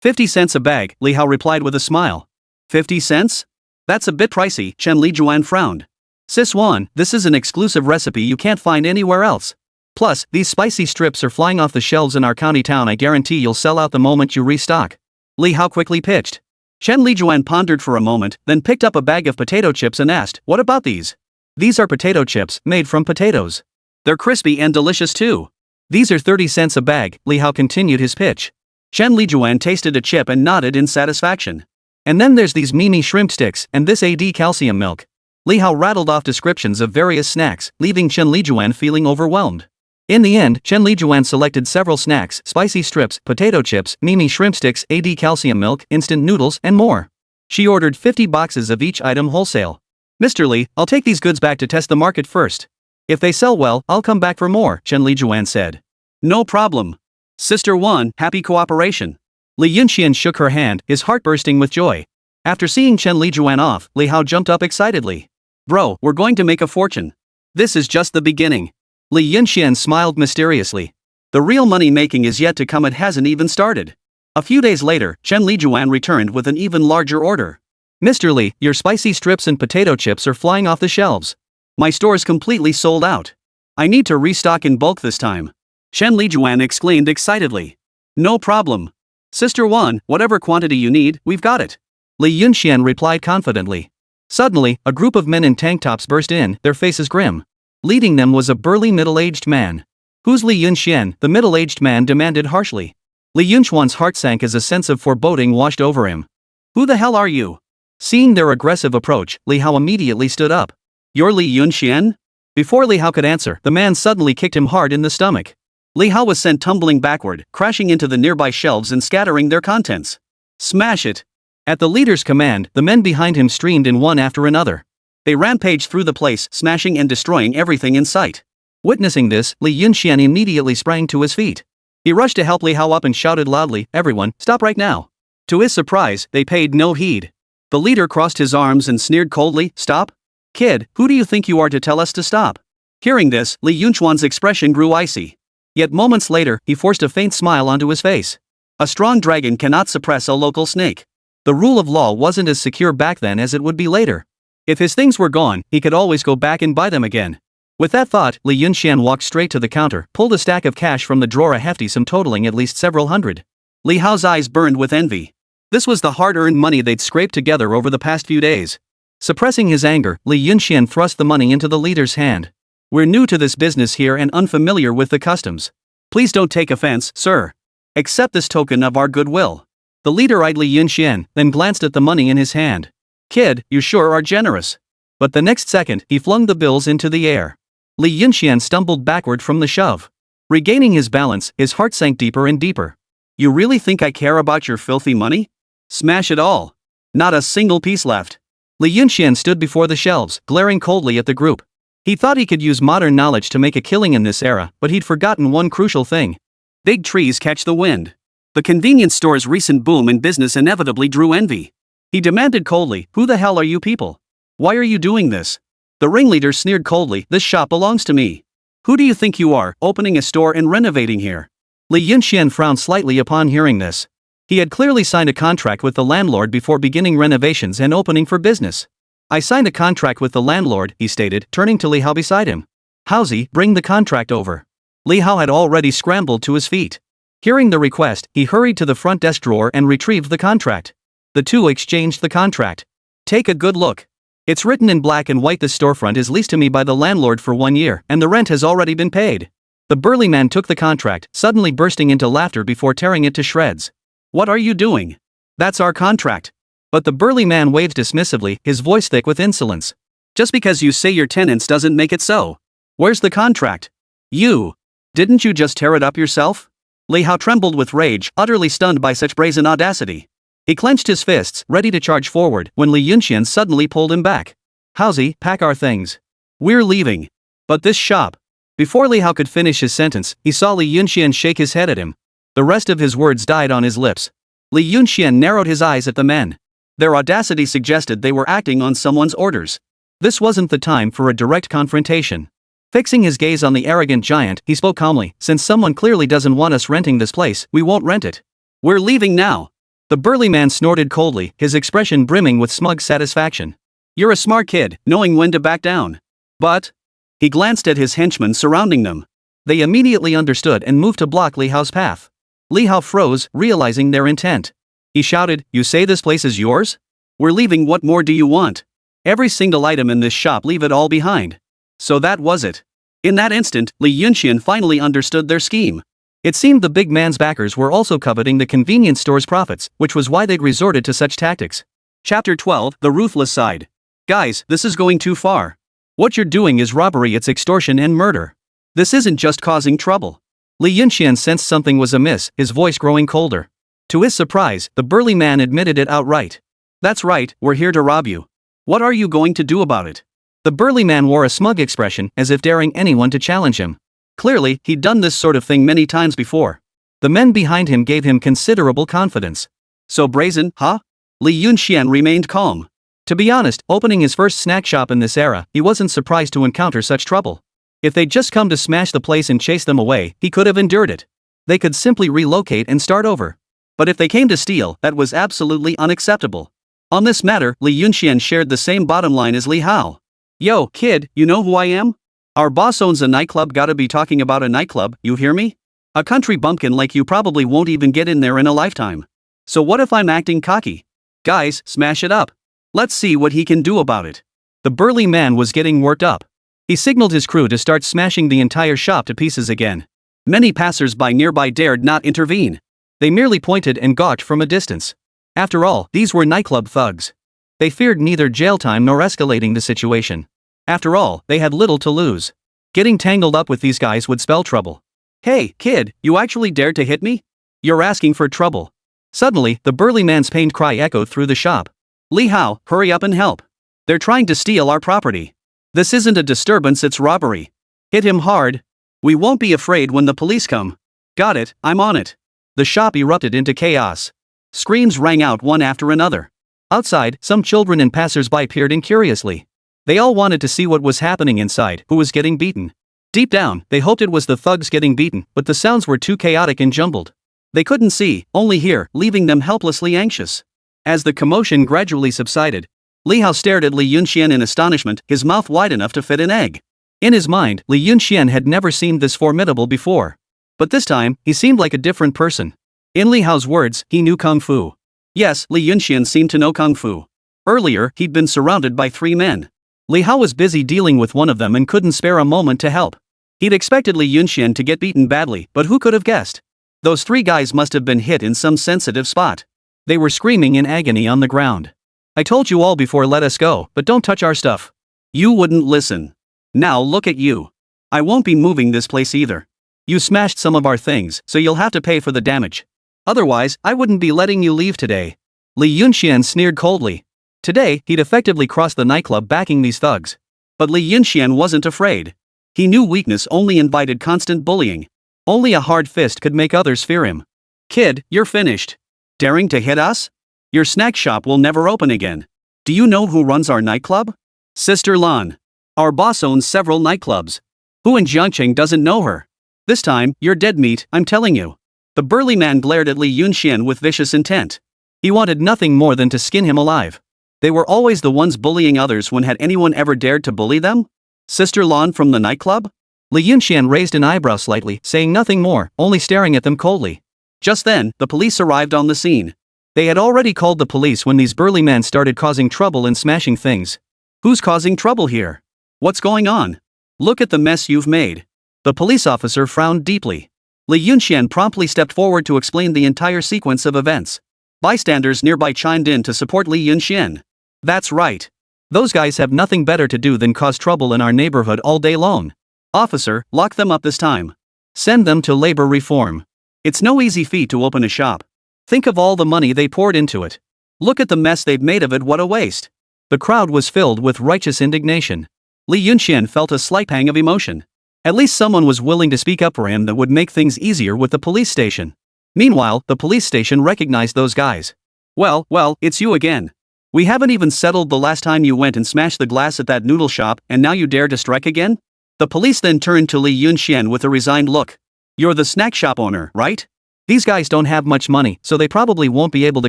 50 cents a bag, Li Hao replied with a smile. 50 cents? That's a bit pricey, Chen Lijuan frowned. Sis Wan, this is an exclusive recipe you can't find anywhere else. Plus, these spicy strips are flying off the shelves in our county town, I guarantee you'll sell out the moment you restock. Li Hao quickly pitched. Chen Lijuan pondered for a moment, then picked up a bag of potato chips and asked, what about these? These are potato chips, made from potatoes. They're crispy and delicious too. These are 30 cents a bag, Li Hao continued his pitch. Chen Lijuan tasted a chip and nodded in satisfaction. And then there's these Mimi shrimp sticks, and this AD calcium milk. Li Hao rattled off descriptions of various snacks, leaving Chen Lijuan feeling overwhelmed. In the end, Chen Lijuan selected several snacks, spicy strips, potato chips, Mimi shrimp sticks, AD calcium milk, instant noodles, and more. She ordered 50 boxes of each item wholesale. Mr. Li, I'll take these goods back to test the market first. If they sell well, I'll come back for more, Chen Lijuan said. No problem. Sister 1, happy cooperation. Li Yunxian shook her hand, his heart bursting with joy. After seeing Chen Lijuan off, Li Hao jumped up excitedly. Bro, we're going to make a fortune. This is just the beginning. Li Yunxian smiled mysteriously. The real money making is yet to come, it hasn't even started. A few days later, Chen Lijuan returned with an even larger order. Mr. Li, your spicy strips and potato chips are flying off the shelves. My store's completely sold out. I need to restock in bulk this time. Chen Lijuan exclaimed excitedly. No problem. Sister 1, whatever quantity you need, we've got it. Li Yunxian replied confidently. Suddenly, a group of men in tank tops burst in, their faces grim. Leading them was a burly middle-aged man. Who's Li Yunxian? The middle-aged man demanded harshly. Li Yunxuan's heart sank as a sense of foreboding washed over him. Who the hell are you? Seeing their aggressive approach, Li Hao immediately stood up. You're Li Yunxian? Before Li Hao could answer, the man suddenly kicked him hard in the stomach. Li Hao was sent tumbling backward, crashing into the nearby shelves and scattering their contents. Smash it! At the leader's command, the men behind him streamed in one after another. They rampaged through the place, smashing and destroying everything in sight. Witnessing this, Li Yunxian immediately sprang to his feet. He rushed to help Li Hao up and shouted loudly, "Everyone, stop right now!" To his surprise, they paid no heed. The leader crossed his arms and sneered coldly, "Stop? Kid, who do you think you are to tell us to stop?" Hearing this, Li Yunxuan's expression grew icy. Yet moments later, he forced a faint smile onto his face. A strong dragon cannot suppress a local snake. The rule of law wasn't as secure back then as it would be later. If his things were gone, he could always go back and buy them again. With that thought, Li Yunxian walked straight to the counter, pulled a stack of cash from the drawer, a hefty sum totaling at least several hundred. Li Hao's eyes burned with envy. This was the hard-earned money they'd scraped together over the past few days. Suppressing his anger, Li Yunxian thrust the money into the leader's hand. We're new to this business here and unfamiliar with the customs. Please don't take offense, sir. Accept this token of our goodwill. The leader eyed Li Yunxian, then glanced at the money in his hand. Kid, you sure are generous. But the next second, he flung the bills into the air. Li Yunxian stumbled backward from the shove. Regaining his balance, his heart sank deeper and deeper. You really think I care about your filthy money? Smash it all. Not a single piece left. Li Yunxian stood before the shelves, glaring coldly at the group. He thought he could use modern knowledge to make a killing in this era, but he'd forgotten one crucial thing. Big trees catch the wind. The convenience store's recent boom in business inevitably drew envy. He demanded coldly, "Who the hell are you people? Why are you doing this?" The ringleader sneered coldly, "This shop belongs to me. Who do you think you are, opening a store and renovating here?" Li Yunxian frowned slightly upon hearing this. He had clearly signed a contract with the landlord before beginning renovations and opening for business. "I signed a contract with the landlord," he stated, turning to Li Hao beside him. "Haozi, bring the contract over." Li Hao had already scrambled to his feet. Hearing the request, he hurried to the front desk drawer and retrieved the contract. The two exchanged the contract. "Take a good look. It's written in black and white, this storefront is leased to me by the landlord for 1 year, and the rent has already been paid." The burly man took the contract, suddenly bursting into laughter before tearing it to shreds. "What are you doing? That's our contract." But the burly man waved dismissively, his voice thick with insolence. "Just because you say your tenants doesn't make it so. Where's the contract? You. Didn't you just tear it up yourself?" Li Hao trembled with rage, utterly stunned by such brazen audacity. He clenched his fists, ready to charge forward, when Li Yunxian suddenly pulled him back. "Haozi, pack our things. We're leaving. But this shop." Before Li Hao could finish his sentence, he saw Li Yunxian shake his head at him. The rest of his words died on his lips. Li Yunxian narrowed his eyes at the men. Their audacity suggested they were acting on someone's orders. This wasn't the time for a direct confrontation. Fixing his gaze on the arrogant giant, he spoke calmly, "Since someone clearly doesn't want us renting this place, we won't rent it. We're leaving now." The burly man snorted coldly, his expression brimming with smug satisfaction. "You're a smart kid, knowing when to back down. But..." He glanced at his henchmen surrounding them. They immediately understood and moved to block Li Hao's path. Li Hao froze, realizing their intent. He shouted, "You say this place is yours? We're leaving, what more do you want? Every single item in this shop, leave it all behind." So that was it. In that instant, Li Yunxian finally understood their scheme. It seemed the big man's backers were also coveting the convenience store's profits, which was why they'd resorted to such tactics. Chapter 12, The Ruthless Side. Guys, this is going too far. What you're doing is robbery, it's extortion and murder. This isn't just causing trouble. Li Yunxian sensed something was amiss, his voice growing colder. To his surprise, the burly man admitted it outright. That's right, we're here to rob you. What are you going to do about it? The burly man wore a smug expression, as if daring anyone to challenge him. Clearly, he'd done this sort of thing many times before. The men behind him gave him considerable confidence. So brazen, huh? Li Yunxian remained calm. To be honest, opening his first snack shop in this era, he wasn't surprised to encounter such trouble. If they'd just come to smash the place and chase them away, he could have endured it. They could simply relocate and start over. But if they came to steal, that was absolutely unacceptable. On this matter, Li Yunxian shared the same bottom line as Li Hao. Yo, kid, you know who I am? Our boss owns a nightclub. Gotta be talking about a nightclub, you hear me? A country bumpkin like you probably won't even get in there in a lifetime. So what if I'm acting cocky? Guys, smash it up. Let's see what he can do about it. The burly man was getting worked up. He signaled his crew to start smashing the entire shop to pieces again. Many passers-by nearby dared not intervene. They merely pointed and gawked from a distance. After all, these were nightclub thugs. They feared neither jail time nor escalating the situation. After all, they had little to lose. Getting tangled up with these guys would spell trouble. Hey, kid, you actually dared to hit me? You're asking for trouble. Suddenly, the burly man's pained cry echoed through the shop. Li Hao, hurry up and help. They're trying to steal our property. This isn't a disturbance, it's robbery. Hit him hard. We won't be afraid when the police come. Got it, I'm on it. The shop erupted into chaos. Screams rang out one after another. Outside, some children and passers-by peered in curiously. They all wanted to see what was happening inside, who was getting beaten. Deep down, they hoped it was the thugs getting beaten, but the sounds were too chaotic and jumbled. They couldn't see, only hear, leaving them helplessly anxious. As the commotion gradually subsided, Li Hao stared at Li Yunxian in astonishment, his mouth wide enough to fit an egg. In his mind, Li Yunxian had never seemed this formidable before. But this time, he seemed like a different person. In Li Hao's words, he knew Kung Fu. Yes, Li Yunxian seemed to know Kung Fu. Earlier, he'd been surrounded by 3 men. Li Hao was busy dealing with one of them and couldn't spare a moment to help. He'd expected Li Yunxian to get beaten badly, but who could have guessed? Those 3 guys must have been hit in some sensitive spot. They were screaming in agony on the ground. I told you all before, let us go, but don't touch our stuff. You wouldn't listen. Now look at you. I won't be moving this place either. You smashed some of our things, so you'll have to pay for the damage. Otherwise, I wouldn't be letting you leave today. Li Yunxian sneered coldly. Today, he'd effectively crossed the nightclub backing these thugs. But Li Yunxian wasn't afraid. He knew weakness only invited constant bullying. Only a hard fist could make others fear him. Kid, you're finished. Daring to hit us? Your snack shop will never open again. Do you know who runs our nightclub? Sister Lan. Our boss owns several nightclubs. Who in Jiangcheng doesn't know her? This time, you're dead meat, I'm telling you. The burly man glared at Li Yunxian with vicious intent. He wanted nothing more than to skin him alive. They were always the ones bullying others. When had anyone ever dared to bully them? Sister Lan from the nightclub? Li Yunxian raised an eyebrow slightly, saying nothing more, only staring at them coldly. Just then, the police arrived on the scene. They had already called the police when these burly men started causing trouble and smashing things. Who's causing trouble here? What's going on? Look at the mess you've made. The police officer frowned deeply. Li Yunxian promptly stepped forward to explain the entire sequence of events. Bystanders nearby chimed in to support Li Yunxian. That's right. Those guys have nothing better to do than cause trouble in our neighborhood all day long. Officer, lock them up this time. Send them to labor reform. It's no easy feat to open a shop. Think of all the money they poured into it. Look at the mess they've made of it, what a waste. The crowd was filled with righteous indignation. Li Yunxian felt a slight pang of emotion. At least someone was willing to speak up for him that would make things easier with the police station. Meanwhile, the police station recognized those guys. Well, it's you again. We haven't even settled the last time you went and smashed the glass at that noodle shop, and now you dare to strike again? The police then turned to Li Yunxian with a resigned look. You're the snack shop owner, right? These guys don't have much money, so they probably won't be able to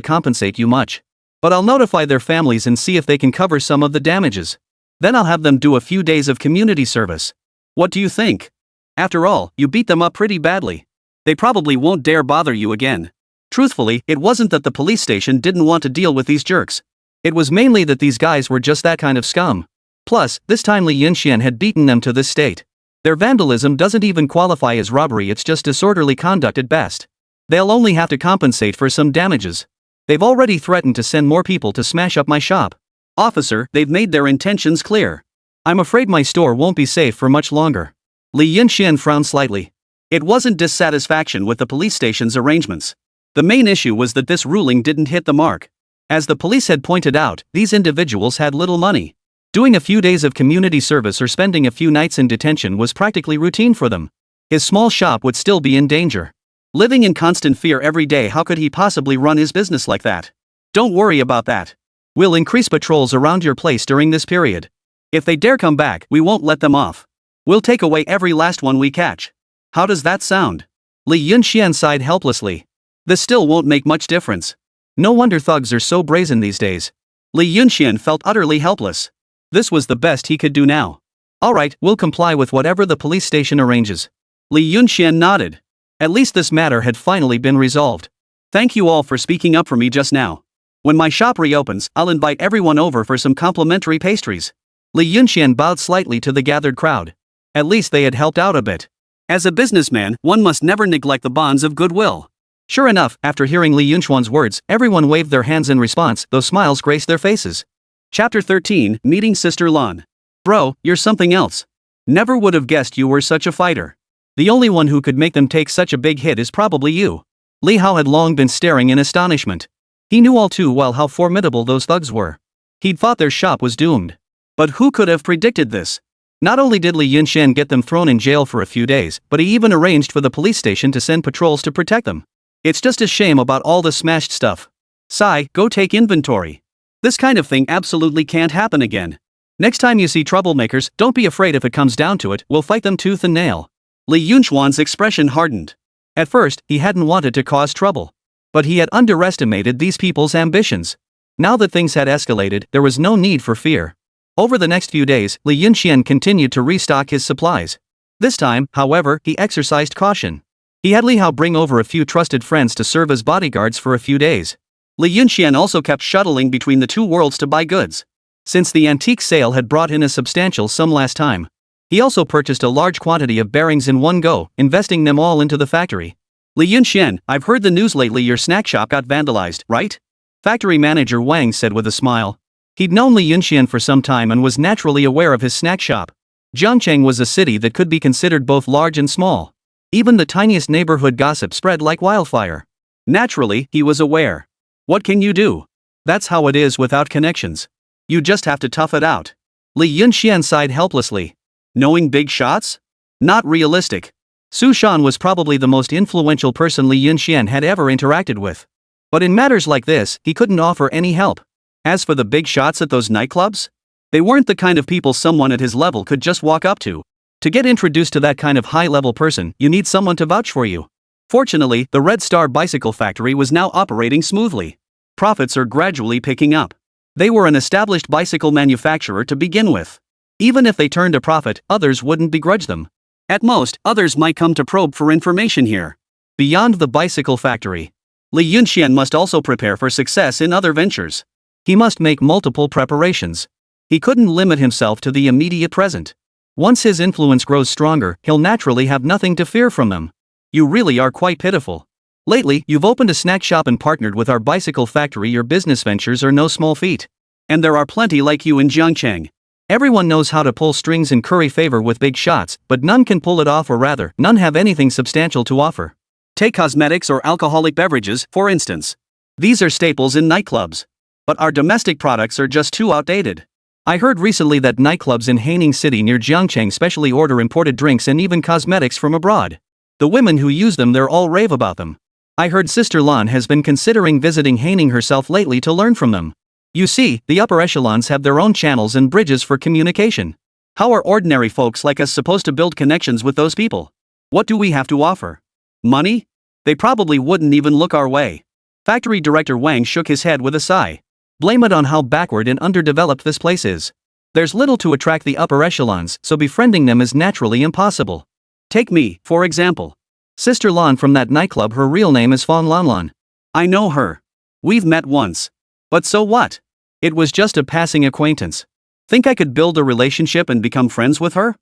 compensate you much. But I'll notify their families and see if they can cover some of the damages. Then I'll have them do a few days of community service. What do you think? After all, you beat them up pretty badly. They probably won't dare bother you again. Truthfully, it wasn't that the police station didn't want to deal with these jerks. It was mainly that these guys were just that kind of scum. Plus, this time Li Yunxian had beaten them to this state. Their vandalism doesn't even qualify as robbery, it's just disorderly conduct at best. They'll only have to compensate for some damages. They've already threatened to send more people to smash up my shop. Officer, they've made their intentions clear. I'm afraid my store won't be safe for much longer. Li Yunxian frowned slightly. It wasn't dissatisfaction with the police station's arrangements. The main issue was that this ruling didn't hit the mark. As the police had pointed out, these individuals had little money. Doing a few days of community service or spending a few nights in detention was practically routine for them. His small shop would still be in danger. Living in constant fear every day, how could he possibly run his business like that? Don't worry about that. We'll increase patrols around your place during this period. If they dare come back, we won't let them off. We'll take away every last one we catch. How does that sound? Li Yunxian sighed helplessly. This still won't make much difference. No wonder thugs are so brazen these days. Li Yunxian felt utterly helpless. This was the best he could do now. Alright, we'll comply with whatever the police station arranges. Li Yunxian nodded. At least this matter had finally been resolved. Thank you all for speaking up for me just now. When my shop reopens, I'll invite everyone over for some complimentary pastries. Li Yunxian bowed slightly to the gathered crowd. At least they had helped out a bit. As a businessman, one must never neglect the bonds of goodwill. Sure enough, after hearing Li Yunxuan's words, everyone waved their hands in response, though smiles graced their faces. Chapter 13, Meeting Sister Lan. Bro, you're something else. Never would have guessed you were such a fighter. The only one who could make them take such a big hit is probably you. Li Hao had long been staring in astonishment. He knew all too well how formidable those thugs were. He'd thought their shop was doomed. But who could have predicted this? Not only did Li Yunxian get them thrown in jail for a few days, but he even arranged for the police station to send patrols to protect them. It's just a shame about all the smashed stuff. Sai, go take inventory. This kind of thing absolutely can't happen again. Next time you see troublemakers, don't be afraid. If it comes down to it, we'll fight them tooth and nail. Li Yunxuan's expression hardened. At first, he hadn't wanted to cause trouble. But he had underestimated these people's ambitions. Now that things had escalated, there was no need for fear. Over the next few days, Li Yunxian continued to restock his supplies. This time, however, he exercised caution. He had Li Hao bring over a few trusted friends to serve as bodyguards for a few days. Li Yunxian also kept shuttling between the two worlds to buy goods. Since the antique sale had brought in a substantial sum last time, he also purchased a large quantity of bearings in one go, investing them all into the factory. Li Yunxian, I've heard the news lately your snack shop got vandalized, right? Factory manager Wang said with a smile. He'd known Li Yunxian for some time and was naturally aware of his snack shop. Jiangcheng was a city that could be considered both large and small. Even the tiniest neighborhood gossip spread like wildfire. Naturally, he was aware. What can you do? That's how it is without connections. You just have to tough it out. Li Yunxian sighed helplessly. Knowing big shots? Not realistic. Su Shan was probably the most influential person Li Yunxian had ever interacted with. But in matters like this, he couldn't offer any help. As for the big shots at those nightclubs, they weren't the kind of people someone at his level could just walk up to. To get introduced to that kind of high-level person, you need someone to vouch for you. Fortunately, the Red Star Bicycle Factory was now operating smoothly. Profits are gradually picking up. They were an established bicycle manufacturer to begin with. Even if they turned a profit, others wouldn't begrudge them. At most, others might come to probe for information here. Beyond the bicycle factory, Li Yunxian must also prepare for success in other ventures. He must make multiple preparations. He couldn't limit himself to the immediate present. Once his influence grows stronger, he'll naturally have nothing to fear from them. You really are quite pitiful. Lately, you've opened a snack shop and partnered with our bicycle factory. Your business ventures are no small feat. And there are plenty like you in Jiangcheng. Everyone knows how to pull strings and curry favor with big shots, but none can pull it off, or rather, none have anything substantial to offer. Take cosmetics or alcoholic beverages, for instance. These are staples in nightclubs. But our domestic products are just too outdated. I heard recently that nightclubs in Haining City near Jiangcheng specially order imported drinks and even cosmetics from abroad. The women who use them there all rave about them. I heard Sister Lan has been considering visiting Haining herself lately to learn from them. You see, the upper echelons have their own channels and bridges for communication. How are ordinary folks like us supposed to build connections with those people? What do we have to offer? Money? They probably wouldn't even look our way. Factory director Wang shook his head with a sigh. Blame it on how backward and underdeveloped this place is. There's little to attract the upper echelons, so befriending them is naturally impossible. Take me, for example. Sister Lan from that nightclub, her real name is Fong Lanlan. I know her. We've met once. But so what? It was just a passing acquaintance. Think I could build a relationship and become friends with her?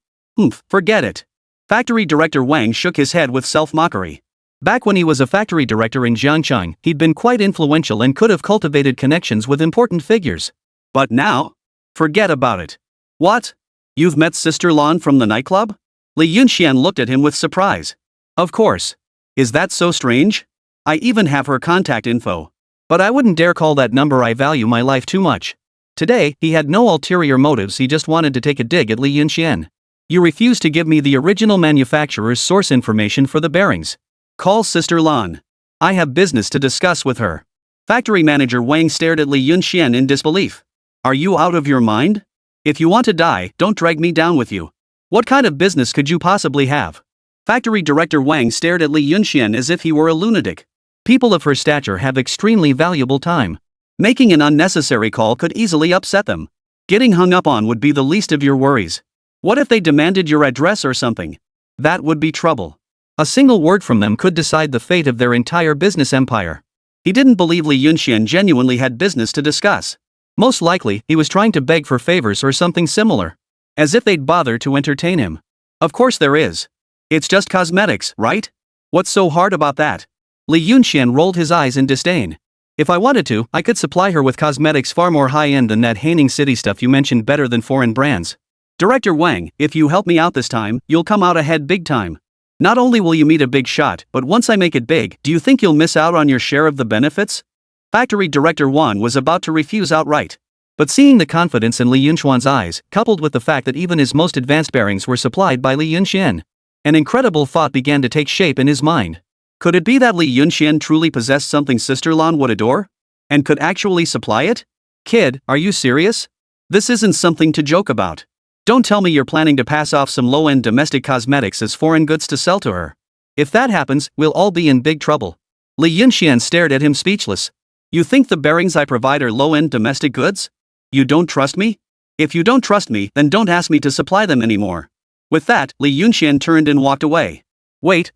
Forget it. Factory director Wang shook his head with self-mockery. Back when he was a factory director in Jiangcheng, he'd been quite influential and could have cultivated connections with important figures. But now? Forget about it. What? You've met Sister Lan from the nightclub? Li Yunxian looked at him with surprise. Of course. Is that so strange? I even have her contact info. But I wouldn't dare call that number. I value my life too much. Today, he had no ulterior motives, he just wanted to take a dig at Li Yunxian. You refuse to give me the original manufacturer's source information for the bearings. Call Sister Lan. I have business to discuss with her. Factory manager Wang stared at Li Yunxian in disbelief. Are you out of your mind? If you want to die, don't drag me down with you. What kind of business could you possibly have? Factory director Wang stared at Li Yunxian as if he were a lunatic. People of her stature have extremely valuable time. Making an unnecessary call could easily upset them. Getting hung up on would be the least of your worries. What if they demanded your address or something? That would be trouble. A single word from them could decide the fate of their entire business empire. He didn't believe Li Yunxian genuinely had business to discuss. Most likely, he was trying to beg for favors or something similar. As if they'd bother to entertain him. Of course there is. It's just cosmetics, right? What's so hard about that? Li Yunxian rolled his eyes in disdain. If I wanted to, I could supply her with cosmetics far more high-end than that Haining City stuff you mentioned, better than foreign brands. Director Wang, if you help me out this time, you'll come out ahead big time. Not only will you meet a big shot, but once I make it big, do you think you'll miss out on your share of the benefits? Factory Director Wan was about to refuse outright. But seeing the confidence in Li Yunxian's eyes, coupled with the fact that even his most advanced bearings were supplied by Li Yunxian, an incredible thought began to take shape in his mind. Could it be that Li Yunxian truly possessed something Sister Lan would adore? And could actually supply it? Kid, are you serious? This isn't something to joke about. Don't tell me you're planning to pass off some low-end domestic cosmetics as foreign goods to sell to her. If that happens, we'll all be in big trouble. Li Yunxian stared at him speechless. You think the bearings I provide are low-end domestic goods? You don't trust me? If you don't trust me, then don't ask me to supply them anymore. With that, Li Yunxian turned and walked away. Wait.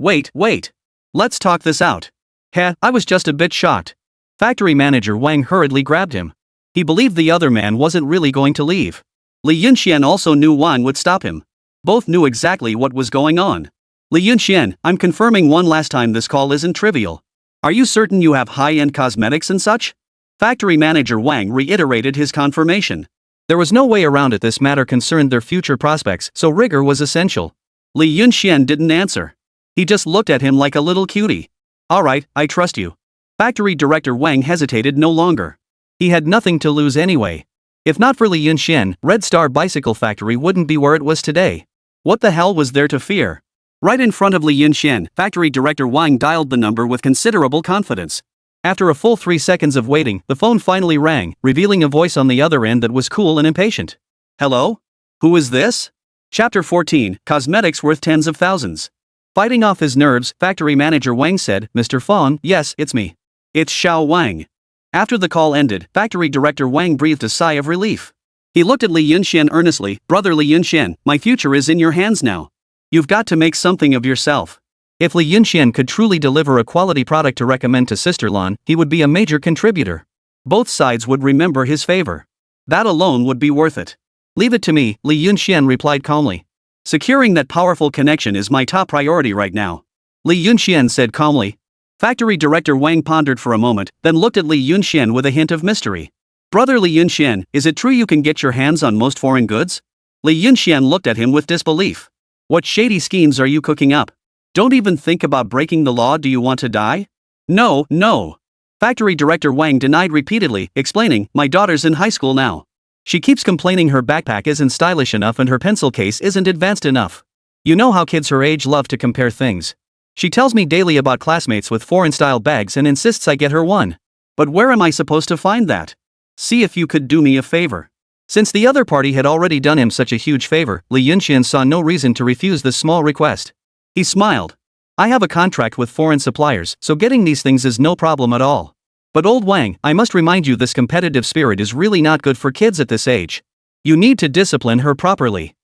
Let's talk this out. I was just a bit shocked. Factory manager Wang hurriedly grabbed him. He believed the other man wasn't really going to leave. Li Yunxian also knew Wang would stop him. Both knew exactly what was going on. Li Yunxian, I'm confirming one last time, this call isn't trivial. Are you certain you have high-end cosmetics and such? Factory manager Wang reiterated his confirmation. There was no way around it. This matter concerned their future prospects, so rigor was essential. Li Yunxian didn't answer. He just looked at him like a little cutie. Alright, I trust you. Factory director Wang hesitated no longer. He had nothing to lose anyway. If not for Li Yunxian, Red Star Bicycle Factory wouldn't be where it was today. What the hell was there to fear? Right in front of Li Yunxian, Factory Director Wang dialed the number with considerable confidence. After a full 3 seconds of waiting, the phone finally rang, revealing a voice on the other end that was cool and impatient. Hello? Who is this? Chapter 14, Cosmetics Worth Tens of Thousands. Fighting off his nerves, Factory Manager Wang said, Mr. Fong, yes, it's me. It's Xiao Wang. After the call ended, Factory Director Wang breathed a sigh of relief. He looked at Li Yunxian earnestly. Brother Li Yunxian, my future is in your hands now. You've got to make something of yourself. If Li Yunxian could truly deliver a quality product to recommend to Sister Lan, he would be a major contributor. Both sides would remember his favor. That alone would be worth it. Leave it to me, Li Yunxian replied calmly. Securing that powerful connection is my top priority right now. Li Yunxian said calmly. Factory Director Wang pondered for a moment, then looked at Li Yunxian with a hint of mystery. Brother Li Yunxian, is it true you can get your hands on most foreign goods? Li Yunxian looked at him with disbelief. What shady schemes are you cooking up? Don't even think about breaking the law. Do you want to die? No. Factory Director Wang denied repeatedly, explaining, my daughter's in high school now. She keeps complaining her backpack isn't stylish enough and her pencil case isn't advanced enough. You know how kids her age love to compare things. She tells me daily about classmates with foreign-style bags and insists I get her one. But where am I supposed to find that? See if you could do me a favor. Since the other party had already done him such a huge favor, Li Yunxian saw no reason to refuse this small request. He smiled. I have a contract with foreign suppliers, so getting these things is no problem at all. But old Wang, I must remind you, this competitive spirit is really not good for kids at this age. You need to discipline her properly.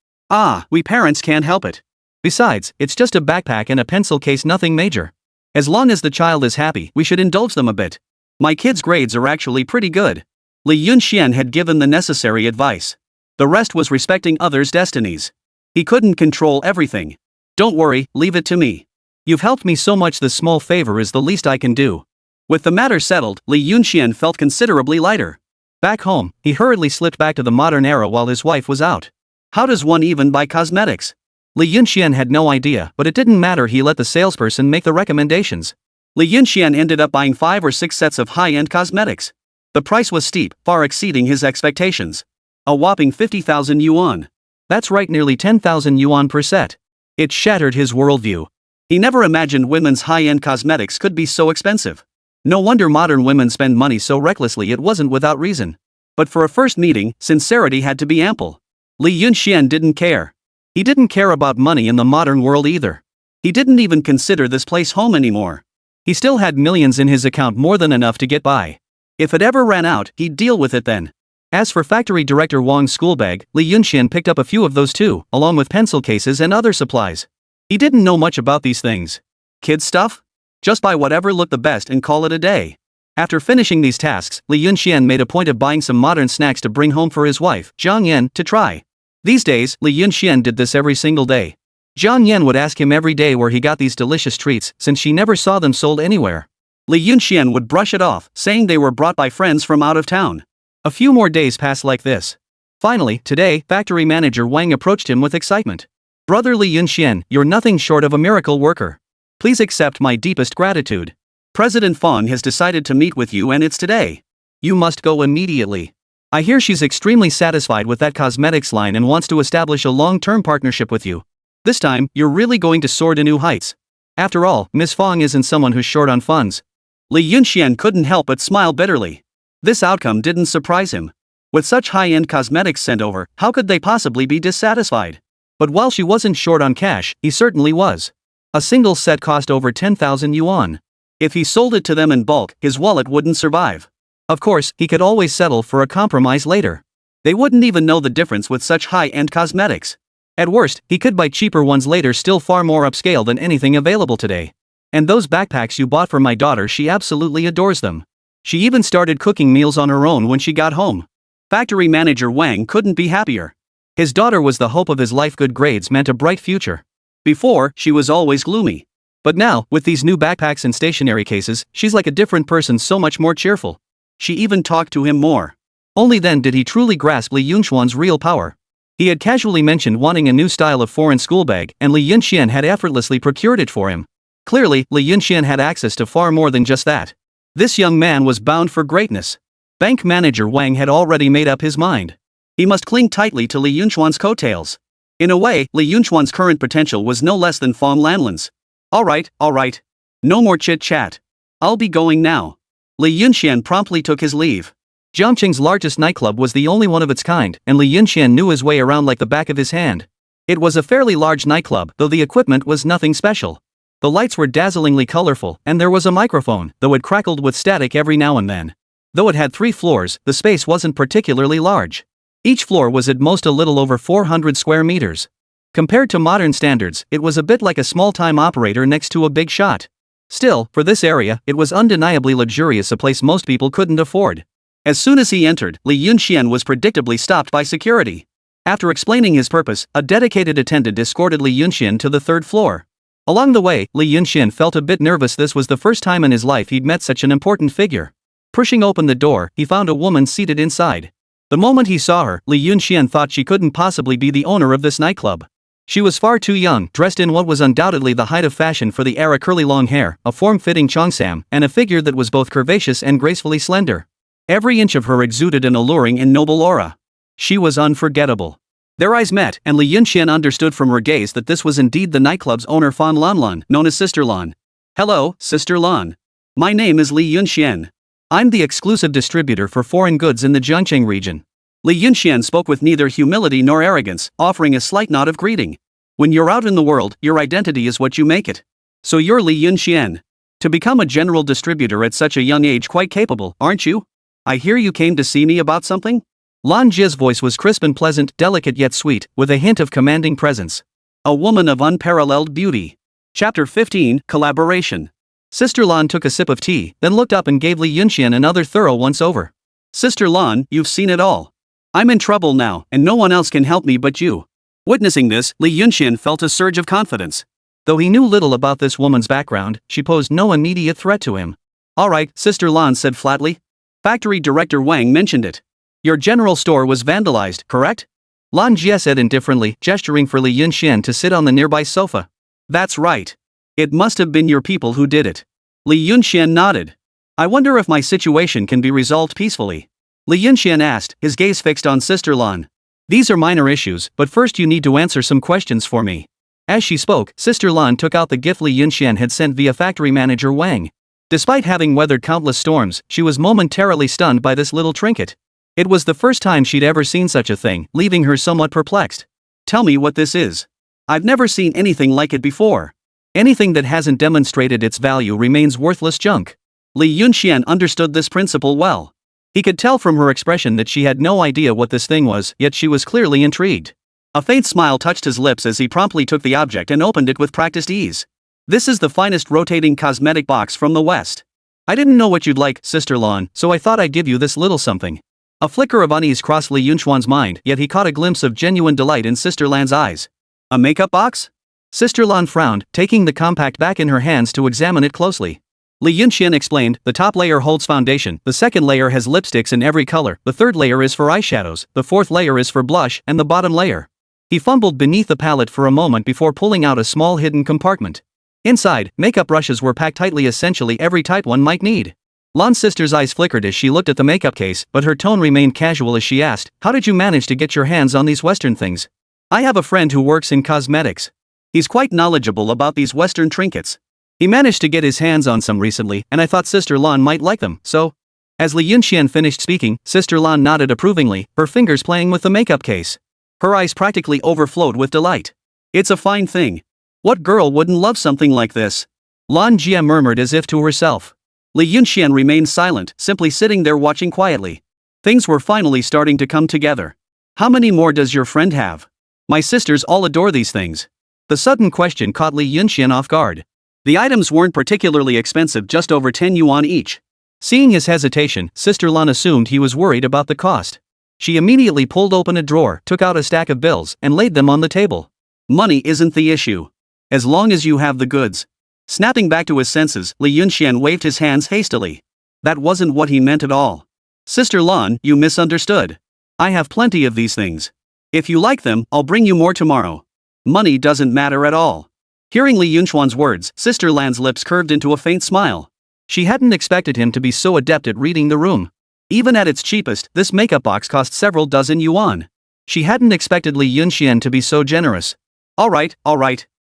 We parents can't help it. Besides, it's just a backpack and a pencil case, nothing major. As long as the child is happy, we should indulge them a bit. My kids' grades are actually pretty good. Li Yunxian had given the necessary advice. The rest was respecting others' destinies. He couldn't control everything. Don't worry, leave it to me. You've helped me so much, this small favor is the least I can do. With the matter settled, Li Yunxian felt considerably lighter. Back home, he hurriedly slipped back to the modern era while his wife was out. How does one even buy cosmetics? Li Yunxian had no idea, but it didn't matter, he let the salesperson make the recommendations. Li Yunxian ended up buying 5 or 6 sets of high-end cosmetics. The price was steep, far exceeding his expectations. A whopping 50,000 yuan. That's right, nearly 10,000 yuan per set. It shattered his worldview. He never imagined women's high-end cosmetics could be so expensive. No wonder modern women spend money so recklessly, it wasn't without reason. But for a first meeting, sincerity had to be ample. Li Yunxian didn't care. He didn't care about money in the modern world either. He didn't even consider this place home anymore. He still had millions in his account, more than enough to get by. If it ever ran out, he'd deal with it then. As for factory director Wang's school bag, Li Yunxian picked up a few of those too, along with pencil cases and other supplies. He didn't know much about these things. Kid stuff? Just buy whatever looked the best and call it a day. After finishing these tasks, Li Yunxian made a point of buying some modern snacks to bring home for his wife, Zhang Yan, to try. These days, Li Yunxian did this every single day. Zhang Yan would ask him every day where he got these delicious treats, since she never saw them sold anywhere. Li Yunxian would brush it off, saying they were brought by friends from out of town. A few more days passed like this. Finally, today, factory manager Wang approached him with excitement. Brother Li Yunxian, you're nothing short of a miracle worker. Please accept my deepest gratitude. President Fong has decided to meet with you, and it's today. You must go immediately. I hear she's extremely satisfied with that cosmetics line and wants to establish a long-term partnership with you. This time, you're really going to soar to new heights. After all, Miss Fong isn't someone who's short on funds. Li Yunxian couldn't help but smile bitterly. This outcome didn't surprise him. With such high-end cosmetics sent over, how could they possibly be dissatisfied? But while she wasn't short on cash, he certainly was. A single set cost over 10,000 yuan. If he sold it to them in bulk, his wallet wouldn't survive. Of course, he could always settle for a compromise later. They wouldn't even know the difference with such high-end cosmetics. At worst, he could buy cheaper ones later, still far more upscale than anything available today. And those backpacks you bought for my daughter, she absolutely adores them. She even started cooking meals on her own when she got home. Factory manager Wang couldn't be happier. His daughter was the hope of his life. Good grades meant a bright future. Before, she was always gloomy. But now, with these new backpacks and stationery cases, she's like a different person, so much more cheerful. She even talked to him more. Only then did he truly grasp Li Yunxian's real power. He had casually mentioned wanting a new style of foreign school bag, and Li Yunxian had effortlessly procured it for him. Clearly, Li Yunxian had access to far more than just that. This young man was bound for greatness. Bank manager Wang had already made up his mind. He must cling tightly to Li Yunxian's coattails. In a way, Li Yunxian's current potential was no less than Fong Lanlin's. All right. No more chit-chat. I'll be going now. Li Yunxian promptly took his leave. Jiangqing's largest nightclub was the only one of its kind, and Li Yunxian knew his way around like the back of his hand. It was a fairly large nightclub, though the equipment was nothing special. The lights were dazzlingly colorful, and there was a microphone, though it crackled with static every now and then. Though it had 3 floors, the space wasn't particularly large. Each floor was at most a little over 400 square meters. Compared to modern standards, it was a bit like a small-time operator next to a big shot. Still, for this area, it was undeniably luxurious, a place most people couldn't afford. As soon as he entered, Li Yunxian was predictably stopped by security. After explaining his purpose, a dedicated attendant escorted Li Yunxian to the 3rd floor. Along the way, Li Yunxian felt a bit nervous. This was the first time in his life he'd met such an important figure. Pushing open the door, he found a woman seated inside. The moment he saw her, Li Yunxian thought she couldn't possibly be the owner of this nightclub. She was far too young, dressed in what was undoubtedly the height of fashion for the era: curly long hair, a form-fitting cheongsam, and a figure that was both curvaceous and gracefully slender. Every inch of her exuded an alluring and noble aura. She was unforgettable. Their eyes met, and Li Yunxian understood from her gaze that this was indeed the nightclub's owner, Fan Lanlan, known as Sister Lan. Hello, Sister Lan. My name is Li Yunxian. I'm the exclusive distributor for foreign goods in the Jiangqing region. Li Yunxian spoke with neither humility nor arrogance, offering a slight nod of greeting. When you're out in the world, your identity is what you make it. So you're Li Yunxian. To become a general distributor at such a young age, quite capable, aren't you? I hear you came to see me about something? Lan Jie's voice was crisp and pleasant, delicate yet sweet, with a hint of commanding presence. A woman of unparalleled beauty. Chapter 15, Collaboration. Sister Lan took a sip of tea, then looked up and gave Li Yunxian another thorough once-over. Sister Lan, you've seen it all. I'm in trouble now, and no one else can help me but you. Witnessing this, Li Yunxian felt a surge of confidence. Though he knew little about this woman's background, she posed no immediate threat to him. All right, Sister Lan said flatly. Factory director Wang mentioned it. Your general store was vandalized, correct? Lan Jie said indifferently, gesturing for Li Yunxian to sit on the nearby sofa. That's right. It must have been your people who did it. Li Yunxian nodded. I wonder if my situation can be resolved peacefully. Li Yunxian asked, his gaze fixed on Sister Lan. These are minor issues, but first you need to answer some questions for me. As she spoke, Sister Lan took out the gift Li Yunxian had sent via factory manager Wang. Despite having weathered countless storms, she was momentarily stunned by this little trinket. It was the first time she'd ever seen such a thing, leaving her somewhat perplexed. Tell me what this is. I've never seen anything like it before. Anything that hasn't demonstrated its value remains worthless junk. Li Yunxian understood this principle well. He could tell from her expression that she had no idea what this thing was, yet she was clearly intrigued. A faint smile touched his lips as he promptly took the object and opened it with practiced ease. This is the finest rotating cosmetic box from the West. I didn't know what you'd like, Sister Lan, so I thought I'd give you this little something. A flicker of unease crossed Li Yunxuan's mind, yet he caught a glimpse of genuine delight in Sister Lan's eyes. A makeup box? Sister Lan frowned, taking the compact back in her hands to examine it closely. Li Yunxian explained, the top layer holds foundation, the second layer has lipsticks in every color, the third layer is for eyeshadows, the fourth layer is for blush, and the bottom layer. He fumbled beneath the palette for a moment before pulling out a small hidden compartment. Inside, makeup brushes were packed tightly, essentially every type one might need. Lan's sister's eyes flickered as she looked at the makeup case, but her tone remained casual as she asked, how did you manage to get your hands on these Western things? I have a friend who works in cosmetics. He's quite knowledgeable about these Western trinkets. He managed to get his hands on some recently, and I thought Sister Lan might like them, so. As Li Yunxian finished speaking, Sister Lan nodded approvingly, her fingers playing with the makeup case. Her eyes practically overflowed with delight. It's a fine thing. What girl wouldn't love something like this? Lan Jie murmured as if to herself. Li Yunxian remained silent, simply sitting there watching quietly. Things were finally starting to come together. How many more does your friend have? My sisters all adore these things. The sudden question caught Li Yunxian off guard. The items weren't particularly expensive, just over 10 yuan each. Seeing his hesitation, Sister Lan assumed he was worried about the cost. She immediately pulled open a drawer, took out a stack of bills, and laid them on the table. Money isn't the issue. As long as you have the goods. Snapping back to his senses, Li Yunxian waved his hands hastily. That wasn't what he meant at all. Sister Lan, you misunderstood. I have plenty of these things. If you like them, I'll bring you more tomorrow. Money doesn't matter at all. Hearing Li Yunxuan's words, Sister Lan's lips curved into a faint smile. She hadn't expected him to be so adept at reading the room. Even at its cheapest, this makeup box cost several dozen yuan. She hadn't expected Li Yunxian to be so generous. Alright.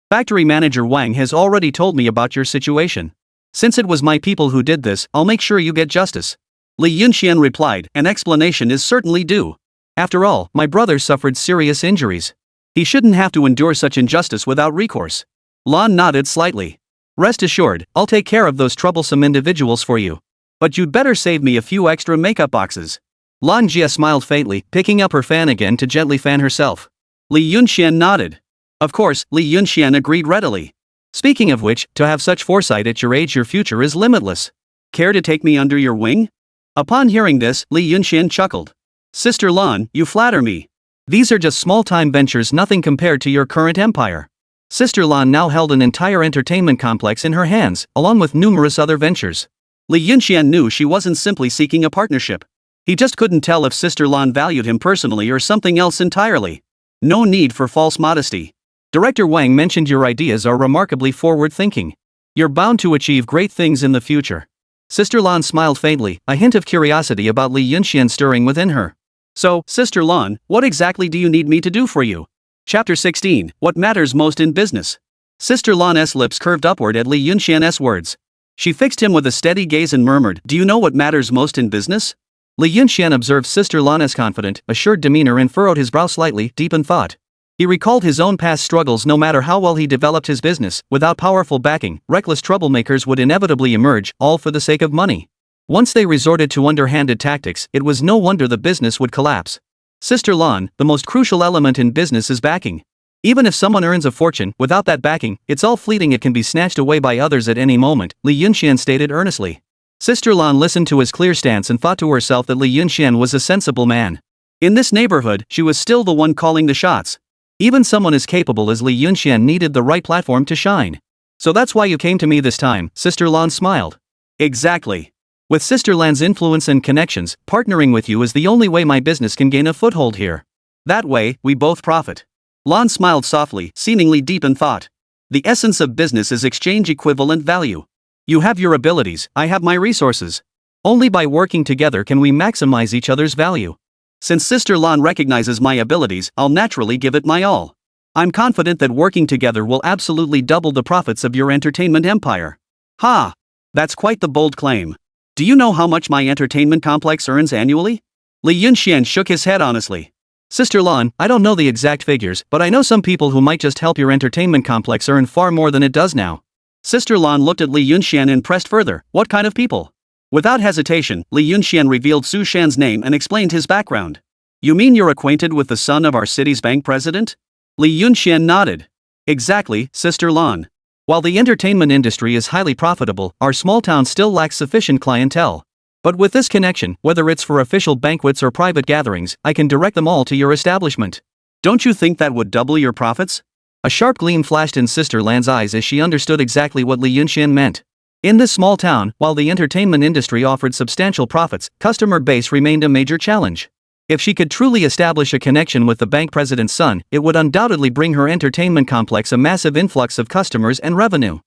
Factory manager Wang has already told me about your situation. Since it was my people who did this, I'll make sure you get justice. Li Yunxian replied, an explanation is certainly due. After all, my brother suffered serious injuries. He shouldn't have to endure such injustice without recourse. Lan nodded slightly. Rest assured, I'll take care of those troublesome individuals for you. But you'd better save me a few extra makeup boxes. Lan Jie smiled faintly, picking up her fan again to gently fan herself. Li Yunxian nodded. Of course, Li Yunxian agreed readily. Speaking of which, to have such foresight at your age, your future is limitless. Care to take me under your wing? Upon hearing this, Li Yunxian chuckled. Sister Lan, you flatter me. These are just small-time ventures, nothing compared to your current empire. Sister Lan now held an entire entertainment complex in her hands, along with numerous other ventures. Li Yunxian knew she wasn't simply seeking a partnership. He just couldn't tell if Sister Lan valued him personally or something else entirely. No need for false modesty. Director Wang mentioned your ideas are remarkably forward-thinking. You're bound to achieve great things in the future. Sister Lan smiled faintly, a hint of curiosity about Li Yunxian stirring within her. So, Sister Lan, what exactly do you need me to do for you? Chapter 16, What Matters Most in Business. Sister Lan's lips curved upward at Li Yunxian's words. She fixed him with a steady gaze and murmured, do you know what matters most in business? Li Yunxian observed Sister Lan's confident, assured demeanor and furrowed his brow slightly, deep in thought. He recalled his own past struggles. No matter how well he developed his business, without powerful backing, reckless troublemakers would inevitably emerge, all for the sake of money. Once they resorted to underhanded tactics, it was no wonder the business would collapse. Sister Lan, the most crucial element in business is backing. Even if someone earns a fortune, without that backing, it's all fleeting, it can be snatched away by others at any moment, Li Yunxian stated earnestly. Sister Lan listened to his clear stance and thought to herself that Li Yunxian was a sensible man. In this neighborhood, she was still the one calling the shots. Even someone as capable as Li Yunxian needed the right platform to shine. So that's why you came to me this time, Sister Lan smiled. Exactly. With Sister Lan's influence and connections, partnering with you is the only way my business can gain a foothold here. That way, we both profit. Lan smiled softly, seemingly deep in thought. The essence of business is exchange equivalent value. You have your abilities, I have my resources. Only by working together can we maximize each other's value. Since Sister Lan recognizes my abilities, I'll naturally give it my all. I'm confident that working together will absolutely double the profits of your entertainment empire. Ha! That's quite the bold claim. Do you know how much my entertainment complex earns annually? Li Yunxian shook his head honestly. Sister Lan, I don't know the exact figures, but I know some people who might just help your entertainment complex earn far more than it does now. Sister Lan looked at Li Yunxian and pressed further, what kind of people? Without hesitation, Li Yunxian revealed Su Shan's name and explained his background. You mean you're acquainted with the son of our city's bank president? Li Yunxian nodded. Exactly, Sister Lan. While the entertainment industry is highly profitable, our small town still lacks sufficient clientele. But with this connection, whether it's for official banquets or private gatherings, I can direct them all to your establishment. Don't you think that would double your profits? A sharp gleam flashed in Sister Lan's eyes as she understood exactly what Li Yunxian meant. In this small town, while the entertainment industry offered substantial profits, customer base remained a major challenge. If she could truly establish a connection with the bank president's son, it would undoubtedly bring her entertainment complex a massive influx of customers and revenue.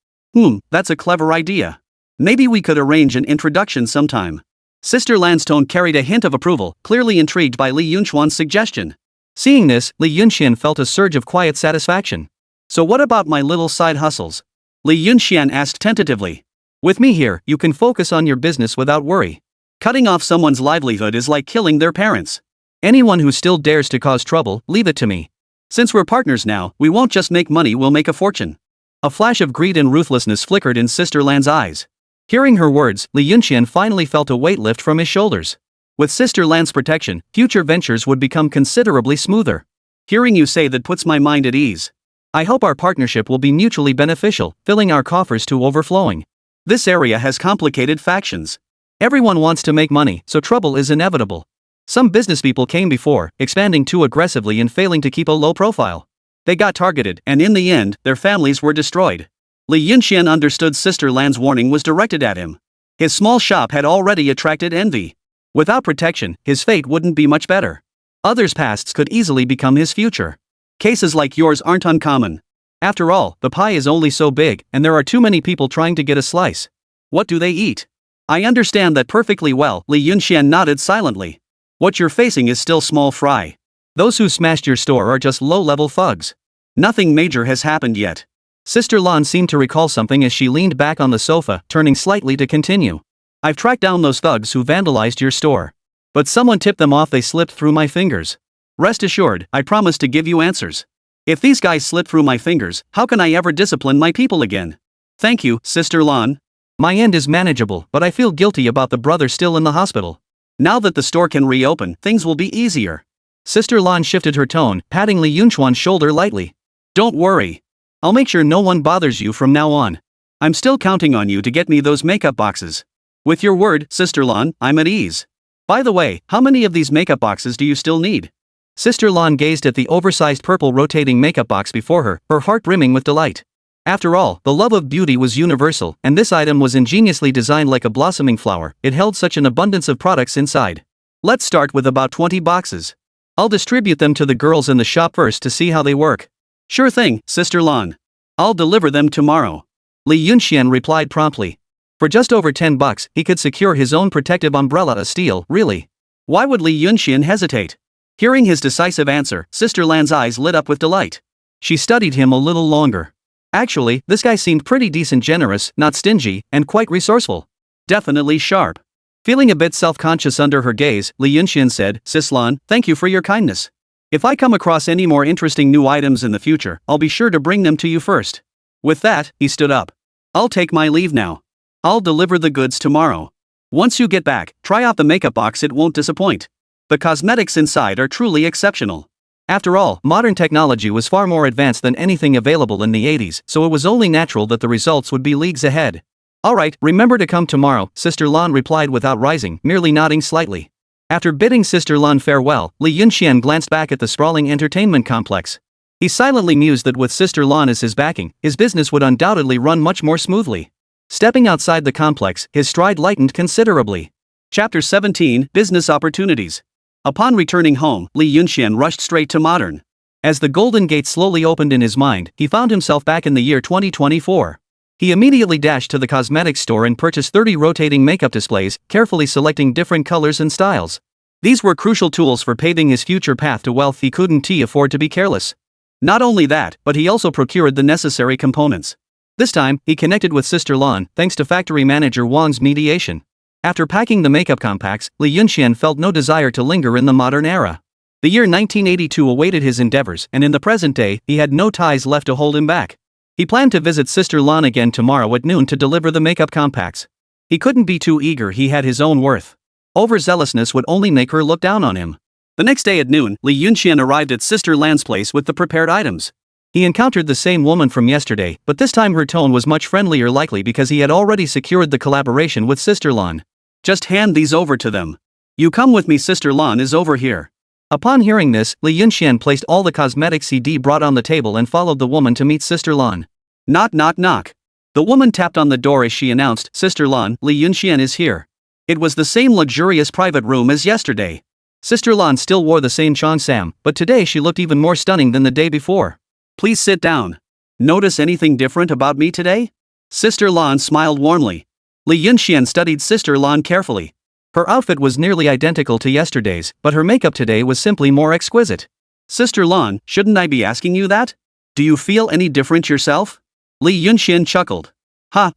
That's a clever idea. Maybe we could arrange an introduction sometime. Sister Lan's tone carried a hint of approval, clearly intrigued by Li Yunxuan's suggestion. Seeing this, Li Yunxian felt a surge of quiet satisfaction. So what about my little side hustles? Li Yunxian asked tentatively. With me here, you can focus on your business without worry. Cutting off someone's livelihood is like killing their parents. Anyone who still dares to cause trouble, leave it to me. Since we're partners now, we won't just make money, we'll make a fortune. A flash of greed and ruthlessness flickered in Sister Lan's eyes. Hearing her words, Li Yunxian finally felt a weight lift from his shoulders. With Sister Lan's protection, future ventures would become considerably smoother. Hearing you say that puts my mind at ease. I hope our partnership will be mutually beneficial, filling our coffers to overflowing. This area has complicated factions. Everyone wants to make money, so trouble is inevitable. Some businesspeople came before, expanding too aggressively and failing to keep a low profile. They got targeted, and in the end, their families were destroyed. Li Yunxian understood Sister Lan's warning was directed at him. His small shop had already attracted envy. Without protection, his fate wouldn't be much better. Others' pasts could easily become his future. Cases like yours aren't uncommon. After all, the pie is only so big, and there are too many people trying to get a slice. What do they eat? I understand that perfectly well, Li Yunxian nodded silently. What you're facing is still small fry. Those who smashed your store are just low-level thugs. Nothing major has happened yet. Sister Lan seemed to recall something as she leaned back on the sofa, turning slightly to continue. I've tracked down those thugs who vandalized your store. But someone tipped them off, they slipped through my fingers. Rest assured, I promise to give you answers. If these guys slip through my fingers, how can I ever discipline my people again? Thank you, Sister Lan. My end is manageable, but I feel guilty about the brother still in the hospital. Now that the store can reopen, things will be easier. Sister Lan shifted her tone, patting Li Yunxuan's shoulder lightly. Don't worry. I'll make sure no one bothers you from now on. I'm still counting on you to get me those makeup boxes. With your word, Sister Lan, I'm at ease. By the way, how many of these makeup boxes do you still need? Sister Lan gazed at the oversized purple rotating makeup box before her heart brimming with delight. After all, the love of beauty was universal, and this item was ingeniously designed like a blossoming flower. It held such an abundance of products inside. Let's start with about 20 boxes. I'll distribute them to the girls in the shop first to see how they work. Sure thing, Sister Lan. I'll deliver them tomorrow. Li Yunxian replied promptly. For just over $10, he could secure his own protective umbrella, a steal, really. Why would Li Yunxian hesitate? Hearing his decisive answer, Sister Lan's eyes lit up with delight. She studied him a little longer. Actually, this guy seemed pretty decent, generous, not stingy, and quite resourceful. Definitely sharp. Feeling a bit self-conscious under her gaze, Li Yunxian said, Sis Lan, thank you for your kindness. If I come across any more interesting new items in the future, I'll be sure to bring them to you first. With that, he stood up. I'll take my leave now. I'll deliver the goods tomorrow. Once you get back, try out the makeup box, it won't disappoint. The cosmetics inside are truly exceptional. After all, modern technology was far more advanced than anything available in the 80s, so it was only natural that the results would be leagues ahead. Alright, remember to come tomorrow, Sister Lan replied without rising, merely nodding slightly. After bidding Sister Lan farewell, Li Yunxian glanced back at the sprawling entertainment complex. He silently mused that with Sister Lan as his backing, his business would undoubtedly run much more smoothly. Stepping outside the complex, his stride lightened considerably. Chapter 17, Business Opportunities. Upon returning home, Li Yunxian rushed straight to modern. As the Golden Gate slowly opened in his mind, he found himself back in the year 2024. He immediately dashed to the cosmetics store and purchased 30 rotating makeup displays, carefully selecting different colors and styles. These were crucial tools for paving his future path to wealth. He couldn't afford to be careless. Not only that, but he also procured the necessary components. This time, he connected with Sister Lan, thanks to factory manager Wang's mediation. After packing the makeup compacts, Li Yunxian felt no desire to linger in the modern era. The year 1982 awaited his endeavors, and in the present day, he had no ties left to hold him back. He planned to visit Sister Lan again tomorrow at noon to deliver the makeup compacts. He couldn't be too eager. He had his own worth. Overzealousness would only make her look down on him. The next day at noon, Li Yunxian arrived at Sister Lan's place with the prepared items. He encountered the same woman from yesterday, but this time her tone was much friendlier, likely because he had already secured the collaboration with Sister Lan. Just hand these over to them. You come with me, Sister Lan is over here. Upon hearing this, Li Yunxian placed all the cosmetics he brought on the table and followed the woman to meet Sister Lan. Knock knock knock. The woman tapped on the door as she announced, Sister Lan, Li Yunxian is here. It was the same luxurious private room as yesterday. Sister Lan still wore the same cheongsam, but today she looked even more stunning than the day before. Please sit down. Notice anything different about me today? Sister Lan smiled warmly. Li Yunxian studied Sister Lan carefully. Her outfit was nearly identical to yesterday's, but her makeup today was simply more exquisite. Sister Lan, shouldn't I be asking you that? Do you feel any different yourself? Li Yunxian chuckled.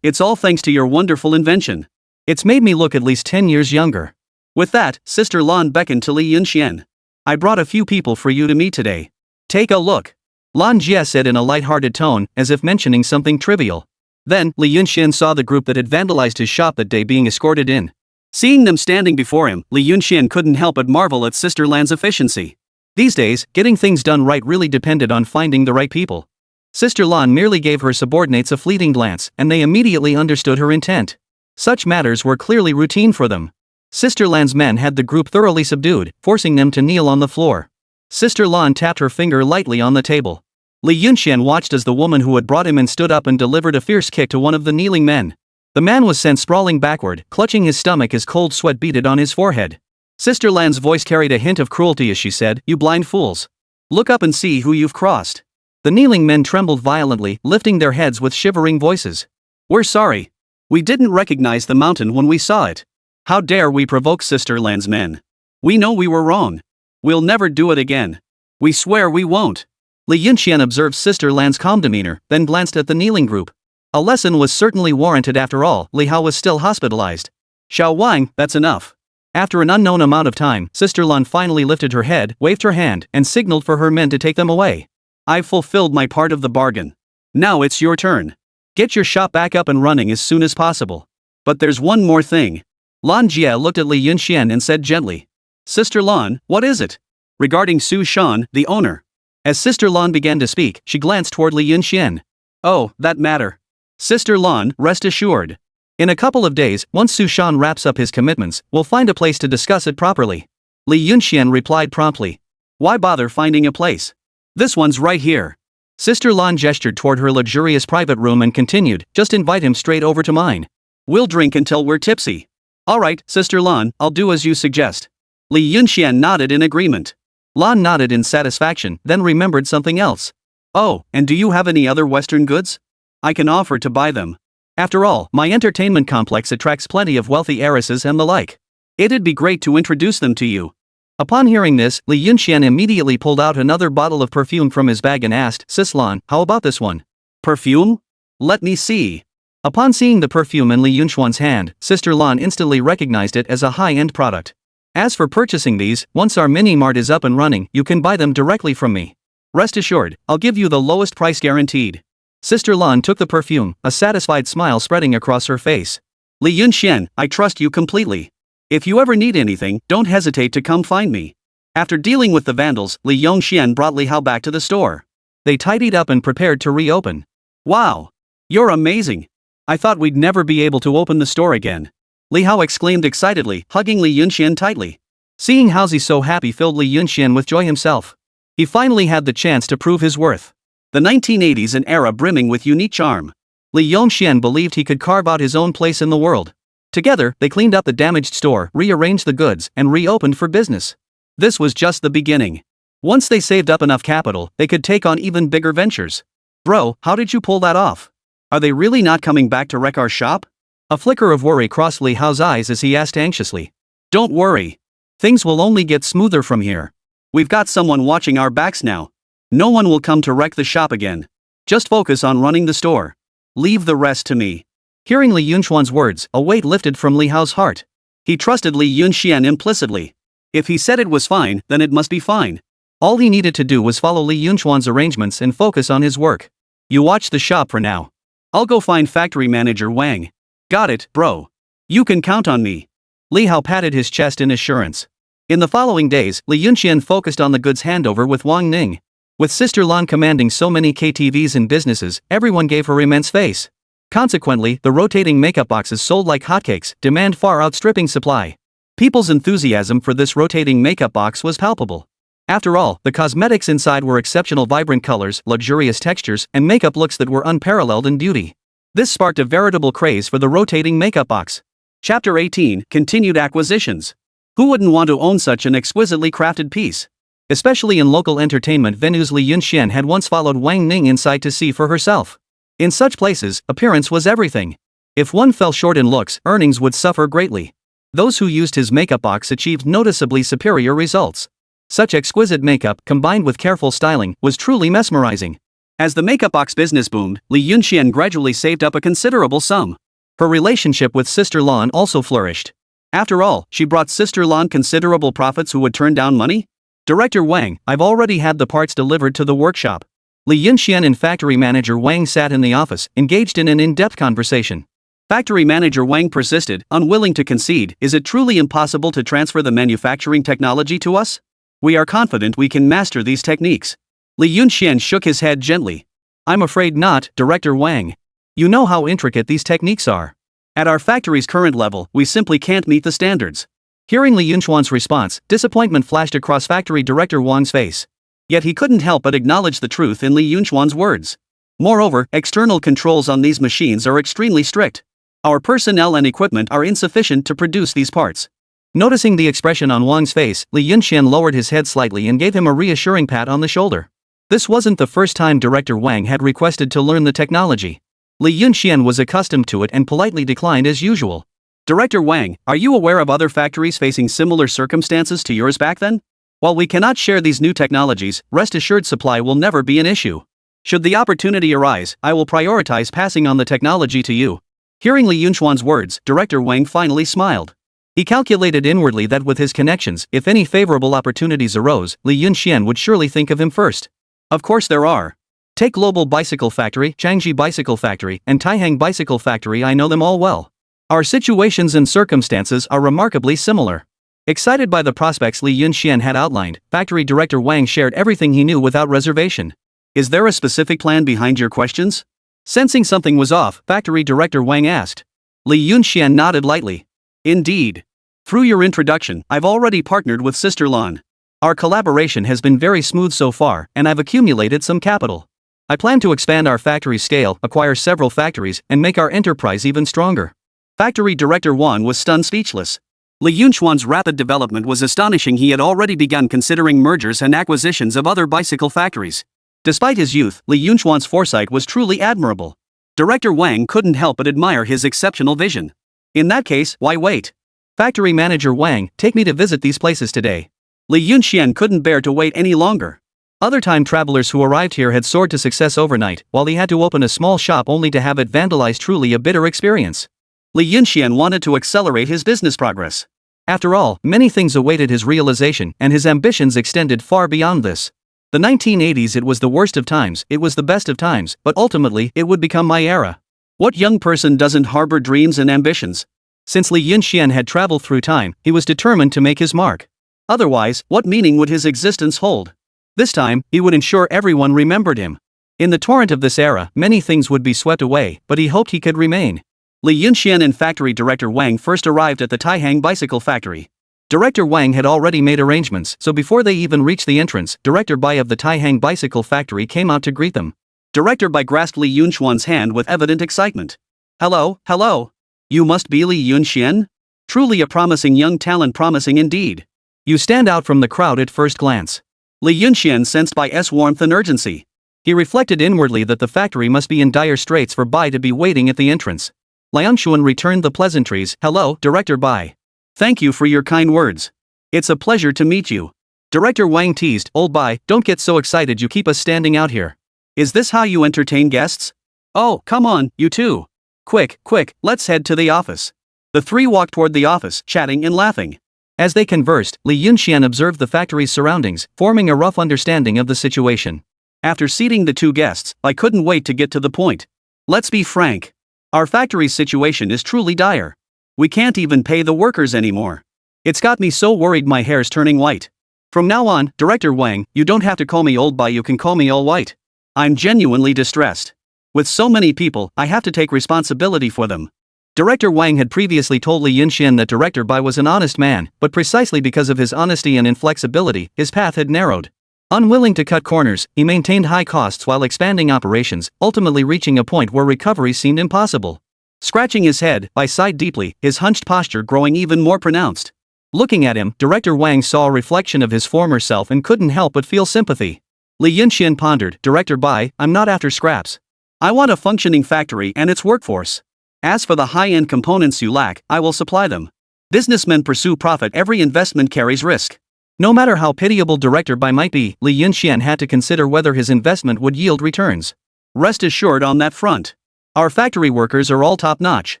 It's all thanks to your wonderful invention. It's made me look at least 10 years younger. With that, Sister Lan beckoned to Li Yunxian. I brought a few people for you to meet today. Take a look. Lan Jie said in a light-hearted tone, as if mentioning something trivial. Then, Li Yunxian saw the group that had vandalized his shop that day being escorted in. Seeing them standing before him, Li Yunxian couldn't help but marvel at Sister Lan's efficiency. These days, getting things done right really depended on finding the right people. Sister Lan merely gave her subordinates a fleeting glance, and they immediately understood her intent. Such matters were clearly routine for them. Sister Lan's men had the group thoroughly subdued, forcing them to kneel on the floor. Sister Lan tapped her finger lightly on the table. Li Yunxian watched as the woman who had brought him in stood up and delivered a fierce kick to one of the kneeling men. The man was sent sprawling backward, clutching his stomach as cold sweat beaded on his forehead. Sister Lan's voice carried a hint of cruelty as she said, "You blind fools. Look up and see who you've crossed." The kneeling men trembled violently, lifting their heads with shivering voices. "We're sorry. We didn't recognize the mountain when we saw it. How dare we provoke Sister Lan's men? We know we were wrong. We'll never do it again. We swear we won't." Li Yunxian observed Sister Lan's calm demeanor, then glanced at the kneeling group. A lesson was certainly warranted after all. Li Hao was still hospitalized. "Xiao Wang, that's enough." After an unknown amount of time, Sister Lan finally lifted her head, waved her hand, and signaled for her men to take them away. "I've fulfilled my part of the bargain. Now it's your turn. Get your shop back up and running as soon as possible. But there's one more thing." Lan Jie looked at Li Yunxian and said gently. "Sister Lan, what is it?" "Regarding Su Shan, the owner." As Sister Lan began to speak, she glanced toward Li Yunxian. "Oh, that matter. Sister Lan, rest assured. In a couple of days, once Su Shan wraps up his commitments, we'll find a place to discuss it properly." Li Yunxian replied promptly. "Why bother finding a place? This one's right here." Sister Lan gestured toward her luxurious private room and continued, "Just invite him straight over to mine. We'll drink until we're tipsy." "All right, Sister Lan, I'll do as you suggest." Li Yunxian nodded in agreement. Lan nodded in satisfaction, then remembered something else. "Oh, and do you have any other Western goods? I can offer to buy them. After all, my entertainment complex attracts plenty of wealthy heiresses and the like. It'd be great to introduce them to you." Upon hearing this, Li Yunxian immediately pulled out another bottle of perfume from his bag and asked, "Sis Lan, how about this one?" "Perfume? Let me see." Upon seeing the perfume in Li Yunxian's hand, Sister Lan instantly recognized it as a high-end product. "As for purchasing these, once our mini-mart is up and running, you can buy them directly from me. Rest assured, I'll give you the lowest price guaranteed." Sister Lan took the perfume, a satisfied smile spreading across her face. "Li Yunxian, I trust you completely. If you ever need anything, don't hesitate to come find me." After dealing with the vandals, Li Yunxian brought Li Hao back to the store. They tidied up and prepared to reopen. "Wow! You're amazing. I thought we'd never be able to open the store again." Li Hao exclaimed excitedly, hugging Li Yunxian tightly. Seeing Haozi so happy filled Li Yunxian with joy himself. He finally had the chance to prove his worth. The 1980s, an era brimming with unique charm. Li Yunxian believed he could carve out his own place in the world. Together, they cleaned up the damaged store, rearranged the goods, and reopened for business. This was just the beginning. Once they saved up enough capital, they could take on even bigger ventures. Bro, how did you pull that off? Are they really not coming back to wreck our shop? A flicker of worry crossed Li Hao's eyes as he asked anxiously. Don't worry. Things will only get smoother from here. We've got someone watching our backs now. No one will come to wreck the shop again. Just focus on running the store. Leave the rest to me. Hearing Li Yunchuan's words, a weight lifted from Li Hao's heart. He trusted Li Yunxian implicitly. If he said it was fine, then it must be fine. All he needed to do was follow Li Yunchuan's arrangements and focus on his work. You watch the shop for now. I'll go find factory manager Wang. Got it, bro. You can count on me. Li Hao patted his chest in assurance. In the following days, Li Yunxian focused on the goods handover with Wang Ning. With Sister Lan commanding so many KTVs and businesses, everyone gave her immense face. Consequently, the rotating makeup boxes sold like hotcakes, demand far outstripping supply. People's enthusiasm for this rotating makeup box was palpable. After all, the cosmetics inside were exceptional vibrant colors, luxurious textures, and makeup looks that were unparalleled in beauty. This sparked a veritable craze for the rotating makeup box. Chapter 18, Continued Acquisitions. Who wouldn't want to own such an exquisitely crafted piece? Especially in local entertainment venues, Li Yunxian had once followed Wang Ning inside to see for herself. In such places, appearance was everything. If one fell short in looks, earnings would suffer greatly. Those who used his makeup box achieved noticeably superior results. Such exquisite makeup, combined with careful styling, was truly mesmerizing. As the makeup box business boomed, Li Yunxian gradually saved up a considerable sum. Her relationship with Sister Lan also flourished. After all, she brought Sister Lan considerable profits who would turn down money? Director Wang, I've already had the parts delivered to the workshop. Li Yunxian and factory manager Wang sat in the office, engaged in an in-depth conversation. Factory manager Wang persisted, unwilling to concede. Is it truly impossible to transfer the manufacturing technology to us? We are confident we can master these techniques. Li Yunxian shook his head gently. I'm afraid not, Director Wang. You know how intricate these techniques are. At our factory's current level, we simply can't meet the standards. Hearing Li Yunchuan's response, disappointment flashed across factory director Wang's face. Yet he couldn't help but acknowledge the truth in Li Yunchuan's words. Moreover, external controls on these machines are extremely strict. Our personnel and equipment are insufficient to produce these parts. Noticing the expression on Wang's face, Li Yunxian lowered his head slightly and gave him a reassuring pat on the shoulder. This wasn't the first time Director Wang had requested to learn the technology. Li Yunxian was accustomed to it and politely declined as usual. Director Wang, are you aware of other factories facing similar circumstances to yours back then? While we cannot share these new technologies, rest assured supply will never be an issue. Should the opportunity arise, I will prioritize passing on the technology to you. Hearing Li Yunchuan's words, Director Wang finally smiled. He calculated inwardly that with his connections, if any favorable opportunities arose, Li Yunxian would surely think of him first. Of course there are. Take Global Bicycle Factory, Changji Bicycle Factory, and Taihang Bicycle Factory. I know them all well. Our situations and circumstances are remarkably similar. Excited by the prospects Li Yunxian had outlined, Factory Director Wang shared everything he knew without reservation. Is there a specific plan behind your questions? Sensing something was off, Factory Director Wang asked. Li Yunxian nodded lightly. Indeed. Through your introduction, I've already partnered with Sister Lan. Our collaboration has been very smooth so far, and I've accumulated some capital. I plan to expand our factory scale, acquire several factories, and make our enterprise even stronger. Factory Director Wan was stunned speechless. Li Yunchuan's rapid development was astonishing. He had already begun considering mergers and acquisitions of other bicycle factories. Despite his youth, Li Yunchuan's foresight was truly admirable. Director Wang couldn't help but admire his exceptional vision. In that case, why wait? Factory Manager Wang, take me to visit these places today. Li Yunxian couldn't bear to wait any longer. Other time travelers who arrived here had soared to success overnight, while he had to open a small shop only to have it vandalized. Truly a bitter experience. Li Yunxian wanted to accelerate his business progress. After all, many things awaited his realization, and his ambitions extended far beyond this. The 1980s, it was the worst of times, it was the best of times, but ultimately, it would become my era. What young person doesn't harbor dreams and ambitions? Since Li Yunxian had traveled through time, he was determined to make his mark. Otherwise, what meaning would his existence hold? This time, he would ensure everyone remembered him. In the torrent of this era, many things would be swept away, but he hoped he could remain. Li Yunxian and Factory Director Wang first arrived at the Taihang Bicycle Factory. Director Wang had already made arrangements, so before they even reached the entrance, Director Bai of the Taihang Bicycle Factory came out to greet them. Director Bai grasped Li Yunchuan's hand with evident excitement. Hello, hello. You must be Li Yunxian? Truly a promising young talent, promising indeed. You stand out from the crowd at first glance. Li Yunxian sensed Bai's warmth and urgency. He reflected inwardly that the factory must be in dire straits for Bai to be waiting at the entrance. Liangshuan returned the pleasantries. Hello, Director Bai. Thank you for your kind words. It's a pleasure to meet you. Director Wang teased. Old Bai, don't get so excited you keep us standing out here. Is this how you entertain guests? Oh, come on, you two. Quick, let's head to the office. The three walked toward the office, chatting and laughing. As they conversed, Li Yunxian observed the factory's surroundings, forming a rough understanding of the situation. After seating the two guests, I couldn't wait to get to the point. Let's be frank. Our factory's situation is truly dire. We can't even pay the workers anymore. It's got me so worried my hair's turning white. From now on, Director Wang, you don't have to call me Old Bai, you can call me All White. I'm genuinely distressed. With so many people, I have to take responsibility for them. Director Wang had previously told Li Yunxian that Director Bai was an honest man, but precisely because of his honesty and inflexibility, his path had narrowed. Unwilling to cut corners, he maintained high costs while expanding operations, ultimately reaching a point where recovery seemed impossible. Scratching his head, Bai sighed deeply, his hunched posture growing even more pronounced. Looking at him, Director Wang saw a reflection of his former self and couldn't help but feel sympathy. Li Yunxian pondered. Director Bai, I'm not after scraps. I want a functioning factory and its workforce. As for the high-end components you lack, I will supply them. Businessmen pursue profit, every investment carries risk. No matter how pitiable Director Bai might be, Li Yunxian had to consider whether his investment would yield returns. Rest assured on that front. Our factory workers are all top-notch.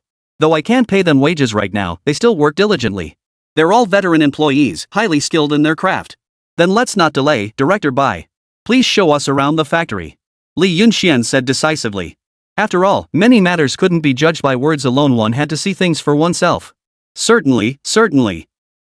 Though I can't pay them wages right now, they still work diligently. They're all veteran employees, highly skilled in their craft. Then let's not delay, Director Bai. Please show us around the factory. Li Yunxian said decisively. After all, many matters couldn't be judged by words alone, one had to see things for oneself. Certainly.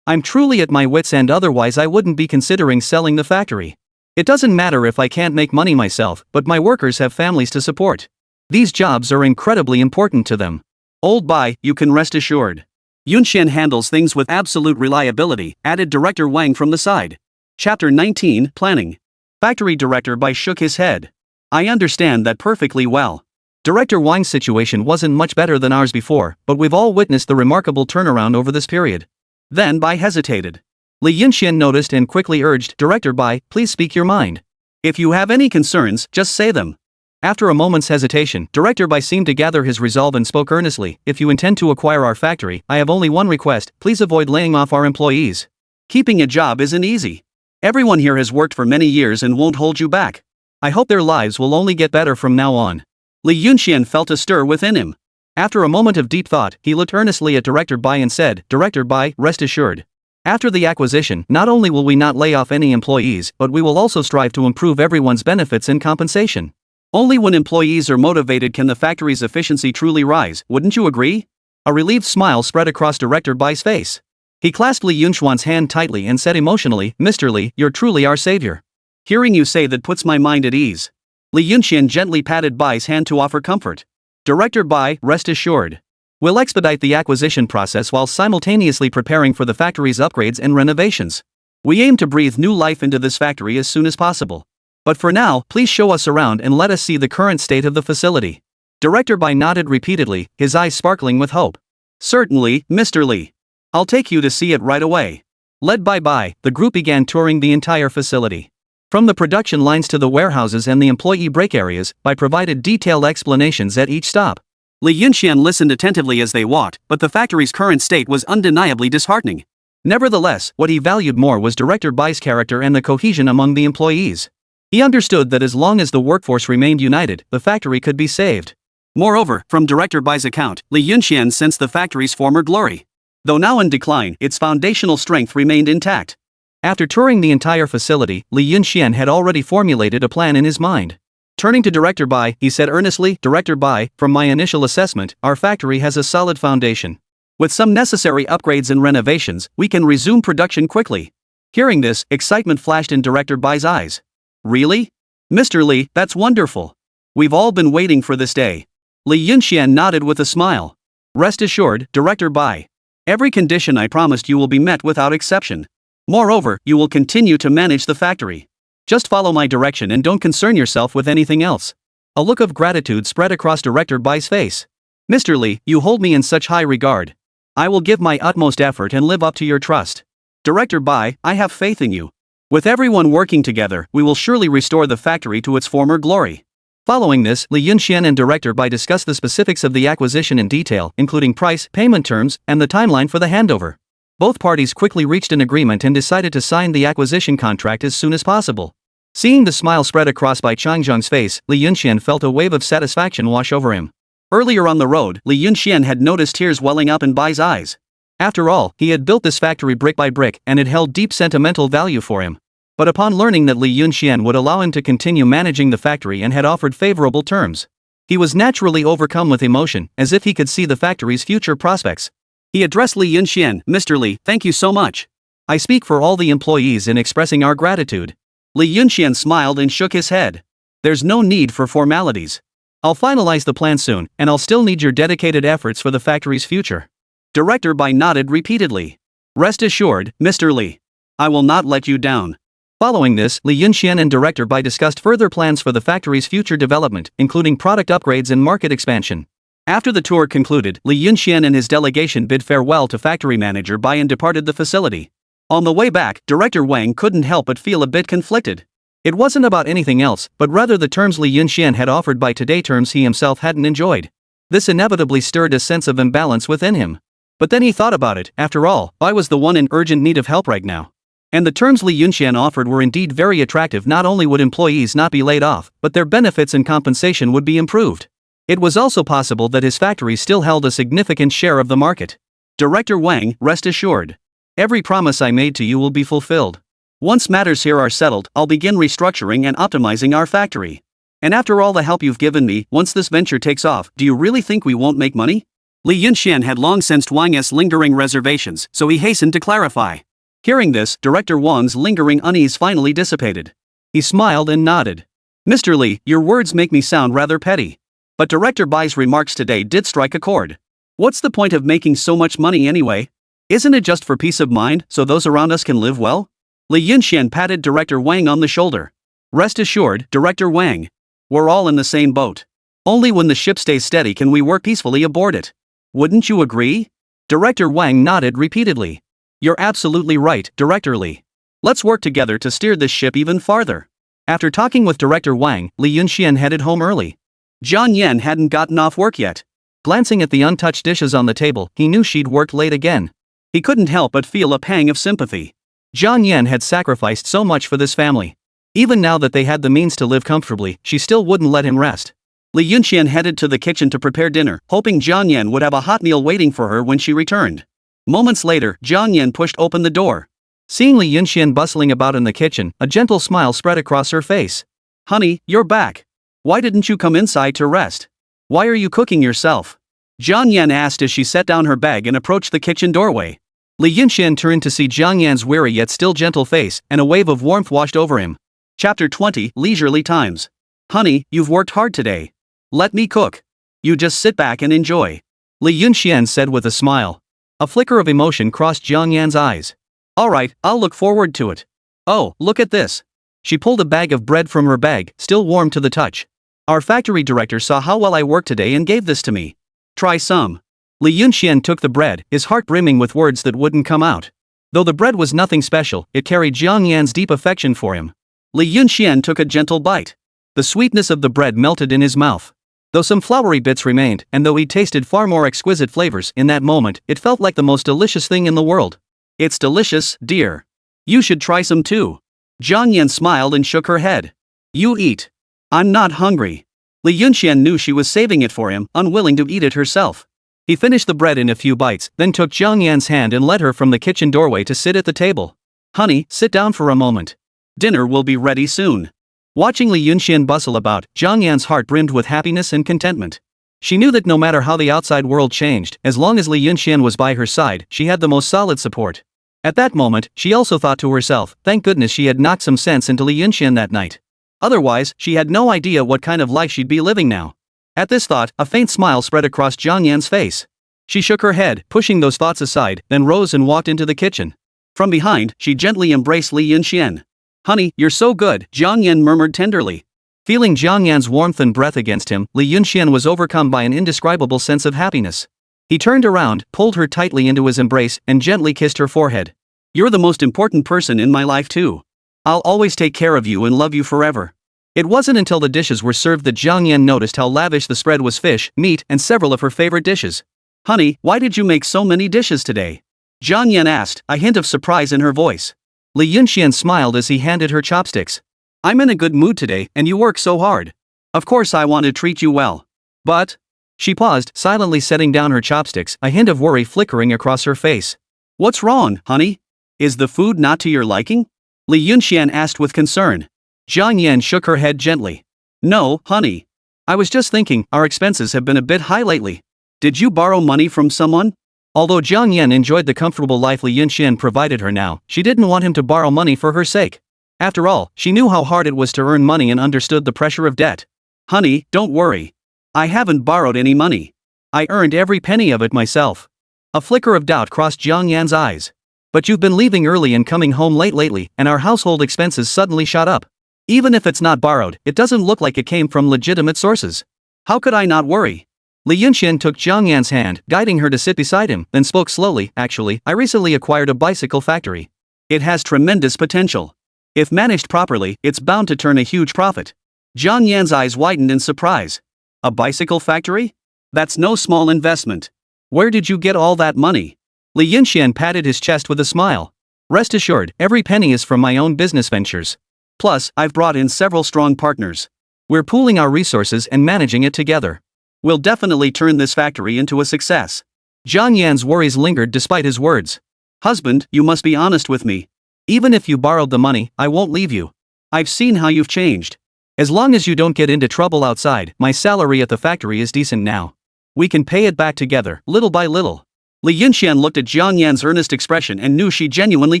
I'm truly at my wits' end, otherwise I wouldn't be considering selling the factory. It doesn't matter if I can't make money myself, but my workers have families to support. These jobs are incredibly important to them. Old Bai, you can rest assured. Yunxian handles things with absolute reliability, added Director Wang from the side. Chapter 19, Planning. Factory Director Bai shook his head. I understand that perfectly well. Director Wang's situation wasn't much better than ours before, but we've all witnessed the remarkable turnaround over this period. Then Bai hesitated. Li Yunxian noticed and quickly urged, Director Bai, please speak your mind. If you have any concerns, just say them. After a moment's hesitation, Director Bai seemed to gather his resolve and spoke earnestly. If you intend to acquire our factory, I have only one request, please avoid laying off our employees. Keeping a job isn't easy. Everyone here has worked for many years and won't hold you back. I hope their lives will only get better from now on. Li Yunxian felt a stir within him. After a moment of deep thought, he looked earnestly at Director Bai and said, Director Bai, rest assured. After the acquisition, not only will we not lay off any employees, but we will also strive to improve everyone's benefits and compensation. Only when employees are motivated can the factory's efficiency truly rise, wouldn't you agree? A relieved smile spread across Director Bai's face. He clasped Li Yunxuan's hand tightly and said emotionally, Mr. Li, you're truly our savior. Hearing you say that puts my mind at ease. Li Yunxian gently patted Bai's hand to offer comfort. Director Bai, rest assured. We'll expedite the acquisition process while simultaneously preparing for the factory's upgrades and renovations. We aim to breathe new life into this factory as soon as possible. But for now, please show us around and let us see the current state of the facility. Director Bai nodded repeatedly, his eyes sparkling with hope. Certainly, Mr. Li. I'll take you to see it right away. Led by Bai, the group began touring the entire facility. From the production lines to the warehouses and the employee break areas, Bai provided detailed explanations at each stop. Li Yunxian listened attentively as they walked, but the factory's current state was undeniably disheartening. Nevertheless, what he valued more was Director Bai's character and the cohesion among the employees. He understood that as long as the workforce remained united, the factory could be saved. Moreover, from Director Bai's account, Li Yunxian sensed the factory's former glory. Though now in decline, its foundational strength remained intact. After touring the entire facility, Li Yunxian had already formulated a plan in his mind. Turning to Director Bai, he said earnestly, Director Bai, from my initial assessment, our factory has a solid foundation. With some necessary upgrades and renovations, we can resume production quickly. Hearing this, excitement flashed in Director Bai's eyes. Really? Mr. Li, that's wonderful. We've all been waiting for this day. Li Yunxian nodded with a smile. Rest assured, Director Bai. Every condition I promised you will be met without exception. Moreover, you will continue to manage the factory. Just follow my direction and don't concern yourself with anything else. A look of gratitude spread across Director Bai's face. Mr. Li, you hold me in such high regard. I will give my utmost effort and live up to your trust. Director Bai, I have faith in you. With everyone working together, we will surely restore the factory to its former glory. Following this, Li Yunxian and Director Bai discussed the specifics of the acquisition in detail, including price, payment terms, and the timeline for the handover. Both parties quickly reached an agreement and decided to sign the acquisition contract as soon as possible. Seeing the smile spread across Bai Changzheng's face, Li Yunxian felt a wave of satisfaction wash over him. Earlier on the road, Li Yunxian had noticed tears welling up in Bai's eyes. After all, he had built this factory brick by brick and it held deep sentimental value for him. But upon learning that Li Yunxian would allow him to continue managing the factory and had offered favorable terms, he was naturally overcome with emotion, as if he could see the factory's future prospects. He addressed Li Yunxian, Mr. Li, thank you so much. I speak for all the employees in expressing our gratitude. Li Yunxian smiled and shook his head. There's no need for formalities. I'll finalize the plan soon, and I'll still need your dedicated efforts for the factory's future. Director Bai nodded repeatedly. Rest assured, Mr. Li. I will not let you down. Following this, Li Yunxian and Director Bai discussed further plans for the factory's future development, including product upgrades and market expansion. After the tour concluded, Li Yunxian and his delegation bid farewell to factory manager Bai and departed the facility. On the way back, Director Wang couldn't help but feel a bit conflicted. It wasn't about anything else, but rather the terms Li Yunxian had offered Bai today, terms he himself hadn't enjoyed. This inevitably stirred a sense of imbalance within him. But then he thought about it. After all, Bai was the one in urgent need of help right now. And the terms Li Yunxian offered were indeed very attractive. Not only would employees not be laid off, but their benefits and compensation would be improved. It was also possible that his factory still held a significant share of the market. Director Wang, rest assured. Every promise I made to you will be fulfilled. Once matters here are settled, I'll begin restructuring and optimizing our factory. And after all the help you've given me, once this venture takes off, do you really think we won't make money? Li Yunxian had long sensed Wang's lingering reservations, so he hastened to clarify. Hearing this, Director Wang's lingering unease finally dissipated. He smiled and nodded. Mr. Li, your words make me sound rather petty. But Director Bai's remarks today did strike a chord. What's the point of making so much money anyway? Isn't it just for peace of mind, so those around us can live well? Li Yunxian patted Director Wang on the shoulder. Rest assured, Director Wang. We're all in the same boat. Only when the ship stays steady can we work peacefully aboard it. Wouldn't you agree? Director Wang nodded repeatedly. You're absolutely right, Director Li. Let's work together to steer this ship even farther. After talking with Director Wang, Li Yunxian headed home early. Jiang Yan hadn't gotten off work yet. Glancing at the untouched dishes on the table, he knew she'd worked late again. He couldn't help but feel a pang of sympathy. Jiang Yan had sacrificed so much for this family. Even now that they had the means to live comfortably, she still wouldn't let him rest. Li Yunxian headed to the kitchen to prepare dinner, hoping Jiang Yan would have a hot meal waiting for her when she returned. Moments later, Jiang Yan pushed open the door. Seeing Li Yunxian bustling about in the kitchen, a gentle smile spread across her face. Honey, you're back. Why didn't you come inside to rest? Why are you cooking yourself? Jiang Yan asked as she set down her bag and approached the kitchen doorway. Li Yunxian turned to see Jiang Yan's weary yet still gentle face, and a wave of warmth washed over him. Chapter 20, Leisurely Times. Honey, you've worked hard today. Let me cook. You just sit back and enjoy. Li Yunxian said with a smile. A flicker of emotion crossed Jiang Yan's eyes. Alright, I'll look forward to it. Oh, look at this. She pulled a bag of bread from her bag, still warm to the touch. Our factory director saw how well I worked today and gave this to me. Try some. Li Yunxian took the bread, his heart brimming with words that wouldn't come out. Though the bread was nothing special, it carried Jiang Yan's deep affection for him. Li Yunxian took a gentle bite. The sweetness of the bread melted in his mouth. Though some floury bits remained, and though he tasted far more exquisite flavors, in that moment, it felt like the most delicious thing in the world. It's delicious, dear. You should try some too. Jiang Yan smiled and shook her head. You eat. I'm not hungry. Li Yunxian knew she was saving it for him, unwilling to eat it herself. He finished the bread in a few bites, then took Jiang Yan's hand and led her from the kitchen doorway to sit at the table. Honey, sit down for a moment. Dinner will be ready soon. Watching Li Yunxian bustle about, Jiang Yan's heart brimmed with happiness and contentment. She knew that no matter how the outside world changed, as long as Li Yunxian was by her side, she had the most solid support. At that moment, she also thought to herself, thank goodness she had knocked some sense into Li Yunxian that night. Otherwise, she had no idea what kind of life she'd be living now. At this thought, a faint smile spread across Jiang Yan's face. She shook her head, pushing those thoughts aside, then rose and walked into the kitchen. From behind, she gently embraced Li Yunxian. Honey, you're so good, Jiang Yan murmured tenderly. Feeling Jiang Yan's warmth and breath against him, Li Yunxian was overcome by an indescribable sense of happiness. He turned around, pulled her tightly into his embrace, and gently kissed her forehead. You're the most important person in my life too. I'll always take care of you and love you forever. It wasn't until the dishes were served that Jiang Yan noticed how lavish the spread was: fish, meat, and several of her favorite dishes. Honey, why did you make so many dishes today? Jiang Yan asked, a hint of surprise in her voice. Li Yunxian smiled as he handed her chopsticks. I'm in a good mood today, and you work so hard. Of course I want to treat you well. But... She paused, silently setting down her chopsticks, a hint of worry flickering across her face. What's wrong, honey? Is the food not to your liking? Li Yunxian asked with concern. Jiang Yan shook her head gently. No, honey. I was just thinking, our expenses have been a bit high lately. Did you borrow money from someone? Although Jiang Yan enjoyed the comfortable life Li Yunxian provided her now, she didn't want him to borrow money for her sake. After all, she knew how hard it was to earn money and understood the pressure of debt. Honey, don't worry. I haven't borrowed any money. I earned every penny of it myself. A flicker of doubt crossed Jiang Yan's eyes. But you've been leaving early and coming home late lately, and our household expenses suddenly shot up. Even if it's not borrowed, it doesn't look like it came from legitimate sources. How could I not worry? Li Yunxian took Jiang Yan's hand, guiding her to sit beside him, then spoke slowly. Actually, I recently acquired a bicycle factory. It has tremendous potential. If managed properly, it's bound to turn a huge profit. Jiang Yan's eyes widened in surprise. A bicycle factory? That's no small investment. Where did you get all that money? Li Yunxian patted his chest with a smile. Rest assured, every penny is from my own business ventures. Plus, I've brought in several strong partners. We're pooling our resources and managing it together. We'll definitely turn this factory into a success. Jiang Yan's worries lingered despite his words. Husband, you must be honest with me. Even if you borrowed the money, I won't leave you. I've seen how you've changed. As long as you don't get into trouble outside, my salary at the factory is decent now. We can pay it back together, little by little. Li Yunxian looked at Jiang Yan's earnest expression and knew she genuinely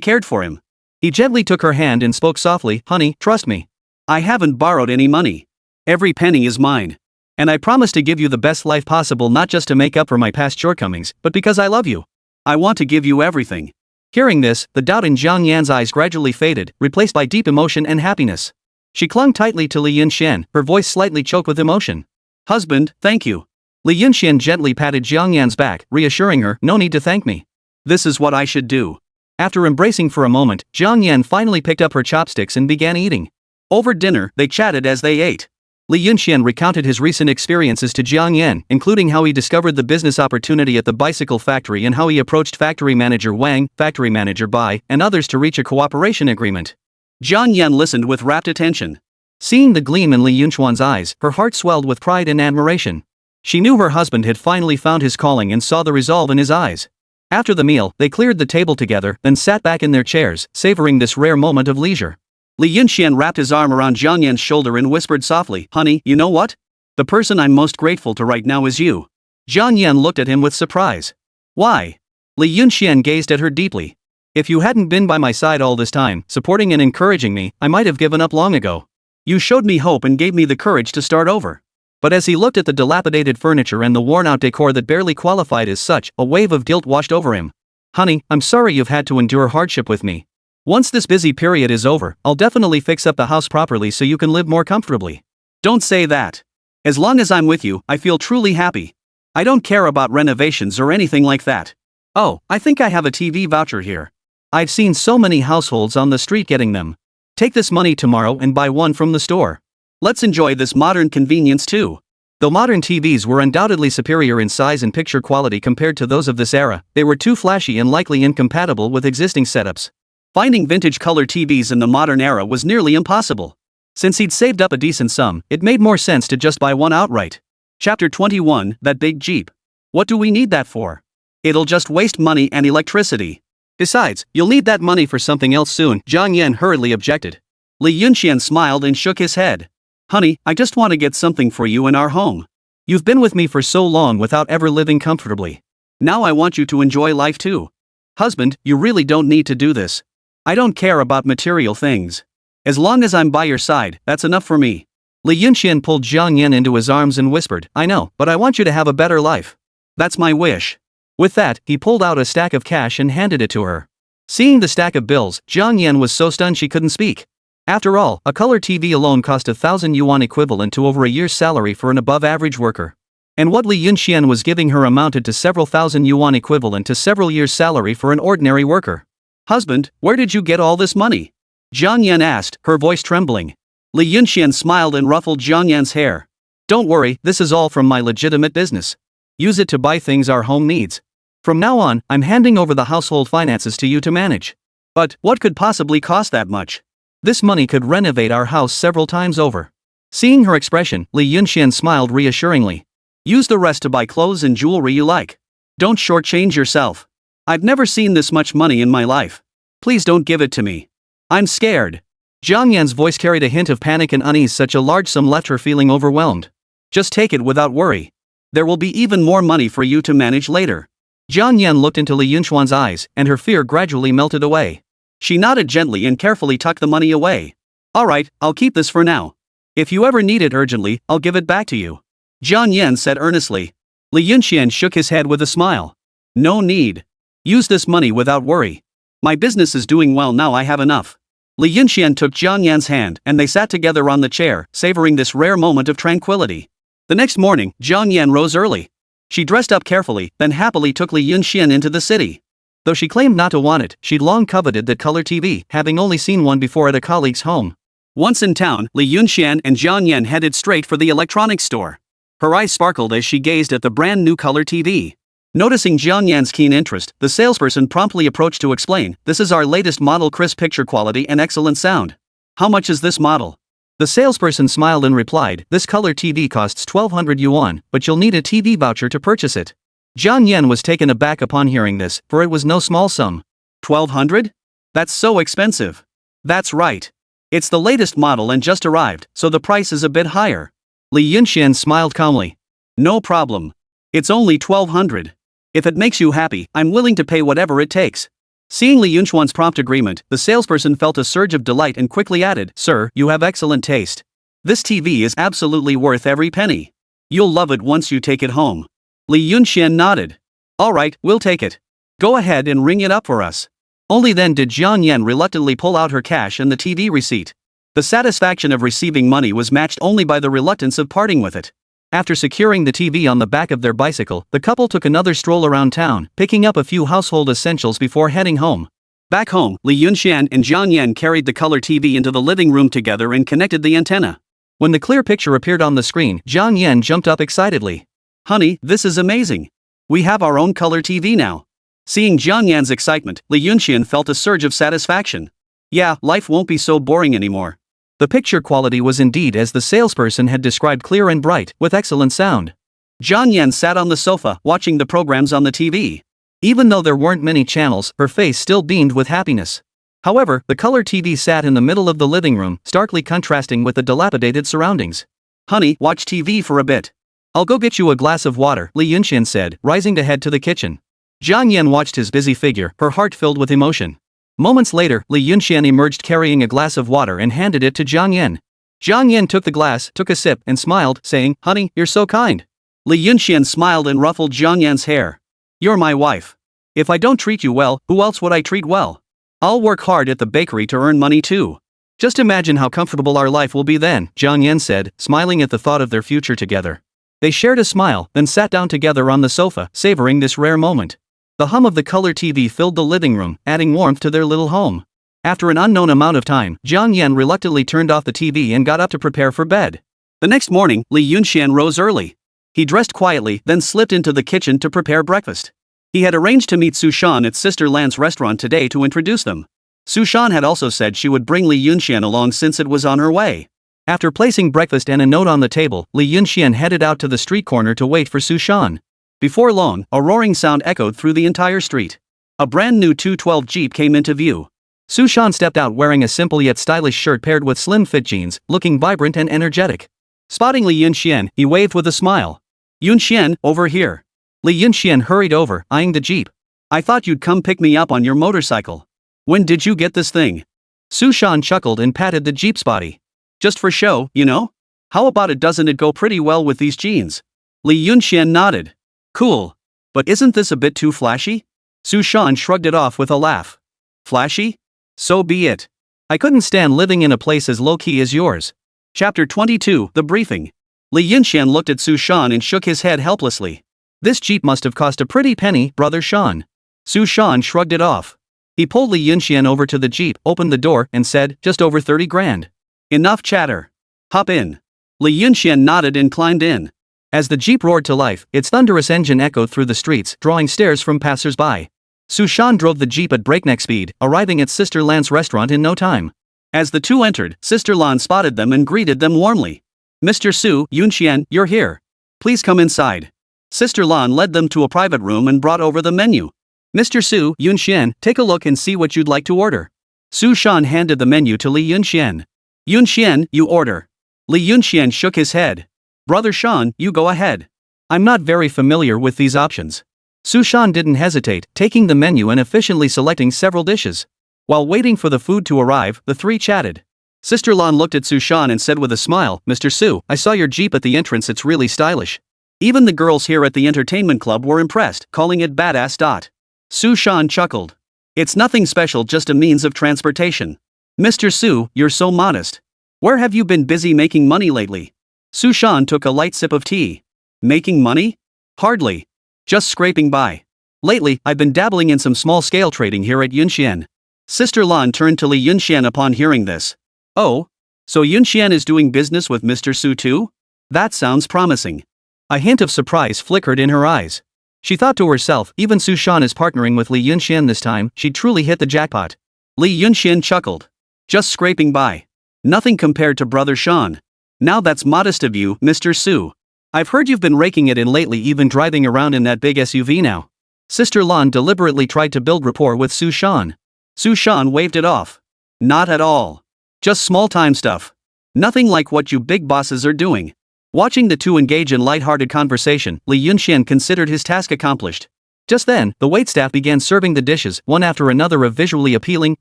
cared for him. He gently took her hand and spoke softly. Honey, trust me. I haven't borrowed any money. Every penny is mine. And I promise to give you the best life possible, not just to make up for my past shortcomings, but because I love you. I want to give you everything. Hearing this, the doubt in Jiang Yan's eyes gradually faded, replaced by deep emotion and happiness. She clung tightly to Li Yunxian, her voice slightly choked with emotion. Husband, thank you. Li Yunxian gently patted Jiang Yan's back, reassuring her, no need to thank me. This is what I should do. After embracing for a moment, Jiang Yan finally picked up her chopsticks and began eating. Over dinner, they chatted as they ate. Li Yunxian recounted his recent experiences to Jiang Yan, including how he discovered the business opportunity at the bicycle factory and how he approached factory manager Wang, factory manager Bai, and others to reach a cooperation agreement. Jiang Yan listened with rapt attention. Seeing the gleam in Li Yunxian's eyes, her heart swelled with pride and admiration. She knew her husband had finally found his calling and saw the resolve in his eyes. After the meal, they cleared the table together, then sat back in their chairs, savoring this rare moment of leisure. Li Yunxian wrapped his arm around Jiang Yan's shoulder and whispered softly, Honey, you know what? The person I'm most grateful to right now is you. Jiang Yan looked at him with surprise. Why? Li Yunxian gazed at her deeply. If you hadn't been by my side all this time, supporting and encouraging me, I might have given up long ago. You showed me hope and gave me the courage to start over. But as he looked at the dilapidated furniture and the worn-out decor that barely qualified as such, a wave of guilt washed over him. Honey, I'm sorry you've had to endure hardship with me. Once this busy period is over, I'll definitely fix up the house properly so you can live more comfortably. Don't say that. As long as I'm with you, I feel truly happy. I don't care about renovations or anything like that. Oh, I think I have a TV voucher here. I've seen so many households on the street getting them. Take this money tomorrow and buy one from the store. Let's enjoy this modern convenience too. Though modern TVs were undoubtedly superior in size and picture quality compared to those of this era, they were too flashy and likely incompatible with existing setups. Finding vintage color TVs in the modern era was nearly impossible. Since he'd saved up a decent sum, it made more sense to just buy one outright. Chapter 21, That Big Jeep. What do we need that for? It'll just waste money and electricity. Besides, you'll need that money for something else soon, Jiang Yan hurriedly objected. Li Yunxian smiled and shook his head. Honey, I just want to get something for you in our home. You've been with me for so long without ever living comfortably. Now I want you to enjoy life too. Husband, you really don't need to do this. I don't care about material things. As long as I'm by your side, that's enough for me. Li Yunxian pulled Jiang Yan into his arms and whispered, I know, but I want you to have a better life. That's my wish. With that, he pulled out a stack of cash and handed it to her. Seeing the stack of bills, Jiang Yan was so stunned she couldn't speak. After all, a color TV alone cost 1,000 yuan equivalent to over a year's salary for an above-average worker. And what Li Yunxian was giving her amounted to several thousand yuan equivalent to several years' salary for an ordinary worker. Husband, where did you get all this money? Jiang Yan asked, her voice trembling. Li Yunxian smiled and ruffled Jiang Yan's hair. Don't worry, this is all from my legitimate business. Use it to buy things our home needs. From now on, I'm handing over the household finances to you to manage. But, what could possibly cost that much? This money could renovate our house several times over. Seeing her expression, Li Yunxian smiled reassuringly. Use the rest to buy clothes and jewelry you like. Don't shortchange yourself. I've never seen this much money in my life. Please don't give it to me. I'm scared. Jiang Yan's voice carried a hint of panic and unease. Such a large sum left her feeling overwhelmed. Just take it without worry. There will be even more money for you to manage later. Jiang Yan looked into Li Yunxuan's eyes, and her fear gradually melted away. She nodded gently and carefully tucked the money away. Alright, I'll keep this for now. If you ever need it urgently, I'll give it back to you. Jiang Yan said earnestly. Li Yunxian shook his head with a smile. No need. Use this money without worry. My business is doing well now. I have enough. Li Yunxian took Jiang Yan's hand and they sat together on the chair, savoring this rare moment of tranquility. The next morning, Jiang Yan rose early. She dressed up carefully, then happily took Li Yunxian into the city. Though she claimed not to want it, she'd long coveted that color TV, having only seen one before at a colleague's home. Once in town, Li Yunxian and Jiang Yan headed straight for the electronics store. Her eyes sparkled as she gazed at the brand new color TV. Noticing Jiang Yan's keen interest, the salesperson promptly approached to explain, "This is our latest model, crisp picture quality and excellent sound. How much is this model?" The salesperson smiled and replied, "This color TV costs 1200 yuan, but you'll need a TV voucher to purchase it." Jiang Yan was taken aback upon hearing this, for it was no small sum. 1200? That's so expensive. That's right. It's the latest model and just arrived, so the price is a bit higher. Li Yunxian smiled calmly. No problem. It's only 1200. If it makes you happy, I'm willing to pay whatever it takes. Seeing Li Yunxuan's prompt agreement, the salesperson felt a surge of delight and quickly added, "Sir, you have excellent taste. This TV is absolutely worth every penny. You'll love it once you take it home." Li Yunxian nodded. "Alright, we'll take it. Go ahead and ring it up for us." Only then did Jiang Yan reluctantly pull out her cash and the TV receipt. The satisfaction of receiving money was matched only by the reluctance of parting with it. After securing the TV on the back of their bicycle, the couple took another stroll around town, picking up a few household essentials before heading home. Back home, Li Yunxian and Jiang Yan carried the color TV into the living room together and connected the antenna. When the clear picture appeared on the screen, Jiang Yan jumped up excitedly. "Honey, this is amazing. We have our own color TV now." Seeing Jiang Yan's excitement, Li Yunxian felt a surge of satisfaction. Yeah, life won't be so boring anymore. The picture quality was indeed as the salesperson had described, clear and bright, with excellent sound. Jiang Yan sat on the sofa, watching the programs on the TV. Even though there weren't many channels, her face still beamed with happiness. However, the color TV sat in the middle of the living room, starkly contrasting with the dilapidated surroundings. "Honey, watch TV for a bit. I'll go get you a glass of water," Li Yunxian said, rising to head to the kitchen. Jiang Yan watched his busy figure, her heart filled with emotion. Moments later, Li Yunxian emerged carrying a glass of water and handed it to Jiang Yan. Jiang Yan took the glass, took a sip, and smiled, saying, "Honey, you're so kind." Li Yunxian smiled and ruffled Jiang Yan's hair. "You're my wife. If I don't treat you well, who else would I treat well? I'll work hard at the bakery to earn money too. Just imagine how comfortable our life will be then," Jiang Yan said, smiling at the thought of their future together. They shared a smile, then sat down together on the sofa, savoring this rare moment. The hum of the color TV filled the living room, adding warmth to their little home. After an unknown amount of time, Jiang Yan reluctantly turned off the TV and got up to prepare for bed. The next morning, Li Yunxian rose early. He dressed quietly, then slipped into the kitchen to prepare breakfast. He had arranged to meet Sushan at Sister Lan's restaurant today to introduce them. Sushan had also said she would bring Li Yunxian along since it was on her way. After placing breakfast and a note on the table, Li Yunxian headed out to the street corner to wait for Sushan. Before long, a roaring sound echoed through the entire street. A brand new 212 Jeep came into view. Sushan stepped out wearing a simple yet stylish shirt paired with slim-fit jeans, looking vibrant and energetic. Spotting Li Yunxian, he waved with a smile. "Yunxian, over here." Li Yunxian hurried over, eyeing the Jeep. "I thought you'd come pick me up on your motorcycle. When did you get this thing?" Sushan chuckled and patted the Jeep's body. "Just for show, you know? How about it? Doesn't it go pretty well with these jeans?" Li Yunxian nodded. "Cool. But isn't this a bit too flashy?" Sushan shrugged it off with a laugh. "Flashy? So be it. I couldn't stand living in a place as low-key as yours." Chapter 22, The Briefing. Li Yunxian looked at Sushan and shook his head helplessly. "This Jeep must have cost a pretty penny, Brother Shan." Sushan shrugged it off. He pulled Li Yunxian over to the jeep, opened the door, and said, "Just over 30 grand. Enough chatter. Hop in." Li Yunxian nodded and climbed in. As the jeep roared to life, its thunderous engine echoed through the streets, drawing stares from passers-by. Su Shan drove the jeep at breakneck speed, arriving at Sister Lan's restaurant in no time. As the two entered, Sister Lan spotted them and greeted them warmly. "Mr. Su, Yunxian, you're here. Please come inside." Sister Lan led them to a private room and brought over the menu. "Mr. Su, Yunxian, take a look and see what you'd like to order." Su Shan handed the menu to Li Yunxian. "Yunxian, you order." Li Yunxian shook his head. "Brother Shan, you go ahead. I'm not very familiar with these options." Su Shan didn't hesitate, taking the menu and efficiently selecting several dishes. While waiting for the food to arrive, the three chatted. Sister Lan looked at Su Shan and said with a smile, "Mr. Su, I saw your jeep at the entrance, it's really stylish." Even the girls here at the entertainment club were impressed, calling it badass. Su Shan chuckled. "It's nothing special, just a means of transportation." "Mr. Su, you're so modest. Where have you been busy making money lately?" Su Shan took a light sip of tea. "Making money? Hardly. Just scraping by. Lately, I've been dabbling in some small-scale trading here at Yunxian." Sister Lan turned to Li Yunxian upon hearing this. "Oh? So Yunxian is doing business with Mr. Su too? That sounds promising." A hint of surprise flickered in her eyes. She thought to herself, even Su Shan is partnering with Li Yunxian this time, she'd truly hit the jackpot. Li Yunxian chuckled. "Just scraping by. Nothing compared to Brother Shan. Now that's modest of you, Mr. Su. I've heard you've been raking it in lately, even driving around in that big SUV now." Sister Lan deliberately tried to build rapport with Su Shan. Su Shan waved it off. "Not at all. Just small-time stuff. Nothing like what you big bosses are doing." Watching the two engage in light-hearted conversation, Li Yunxian considered his task accomplished. Just then, the waitstaff began serving the dishes, one after another, of visually appealing,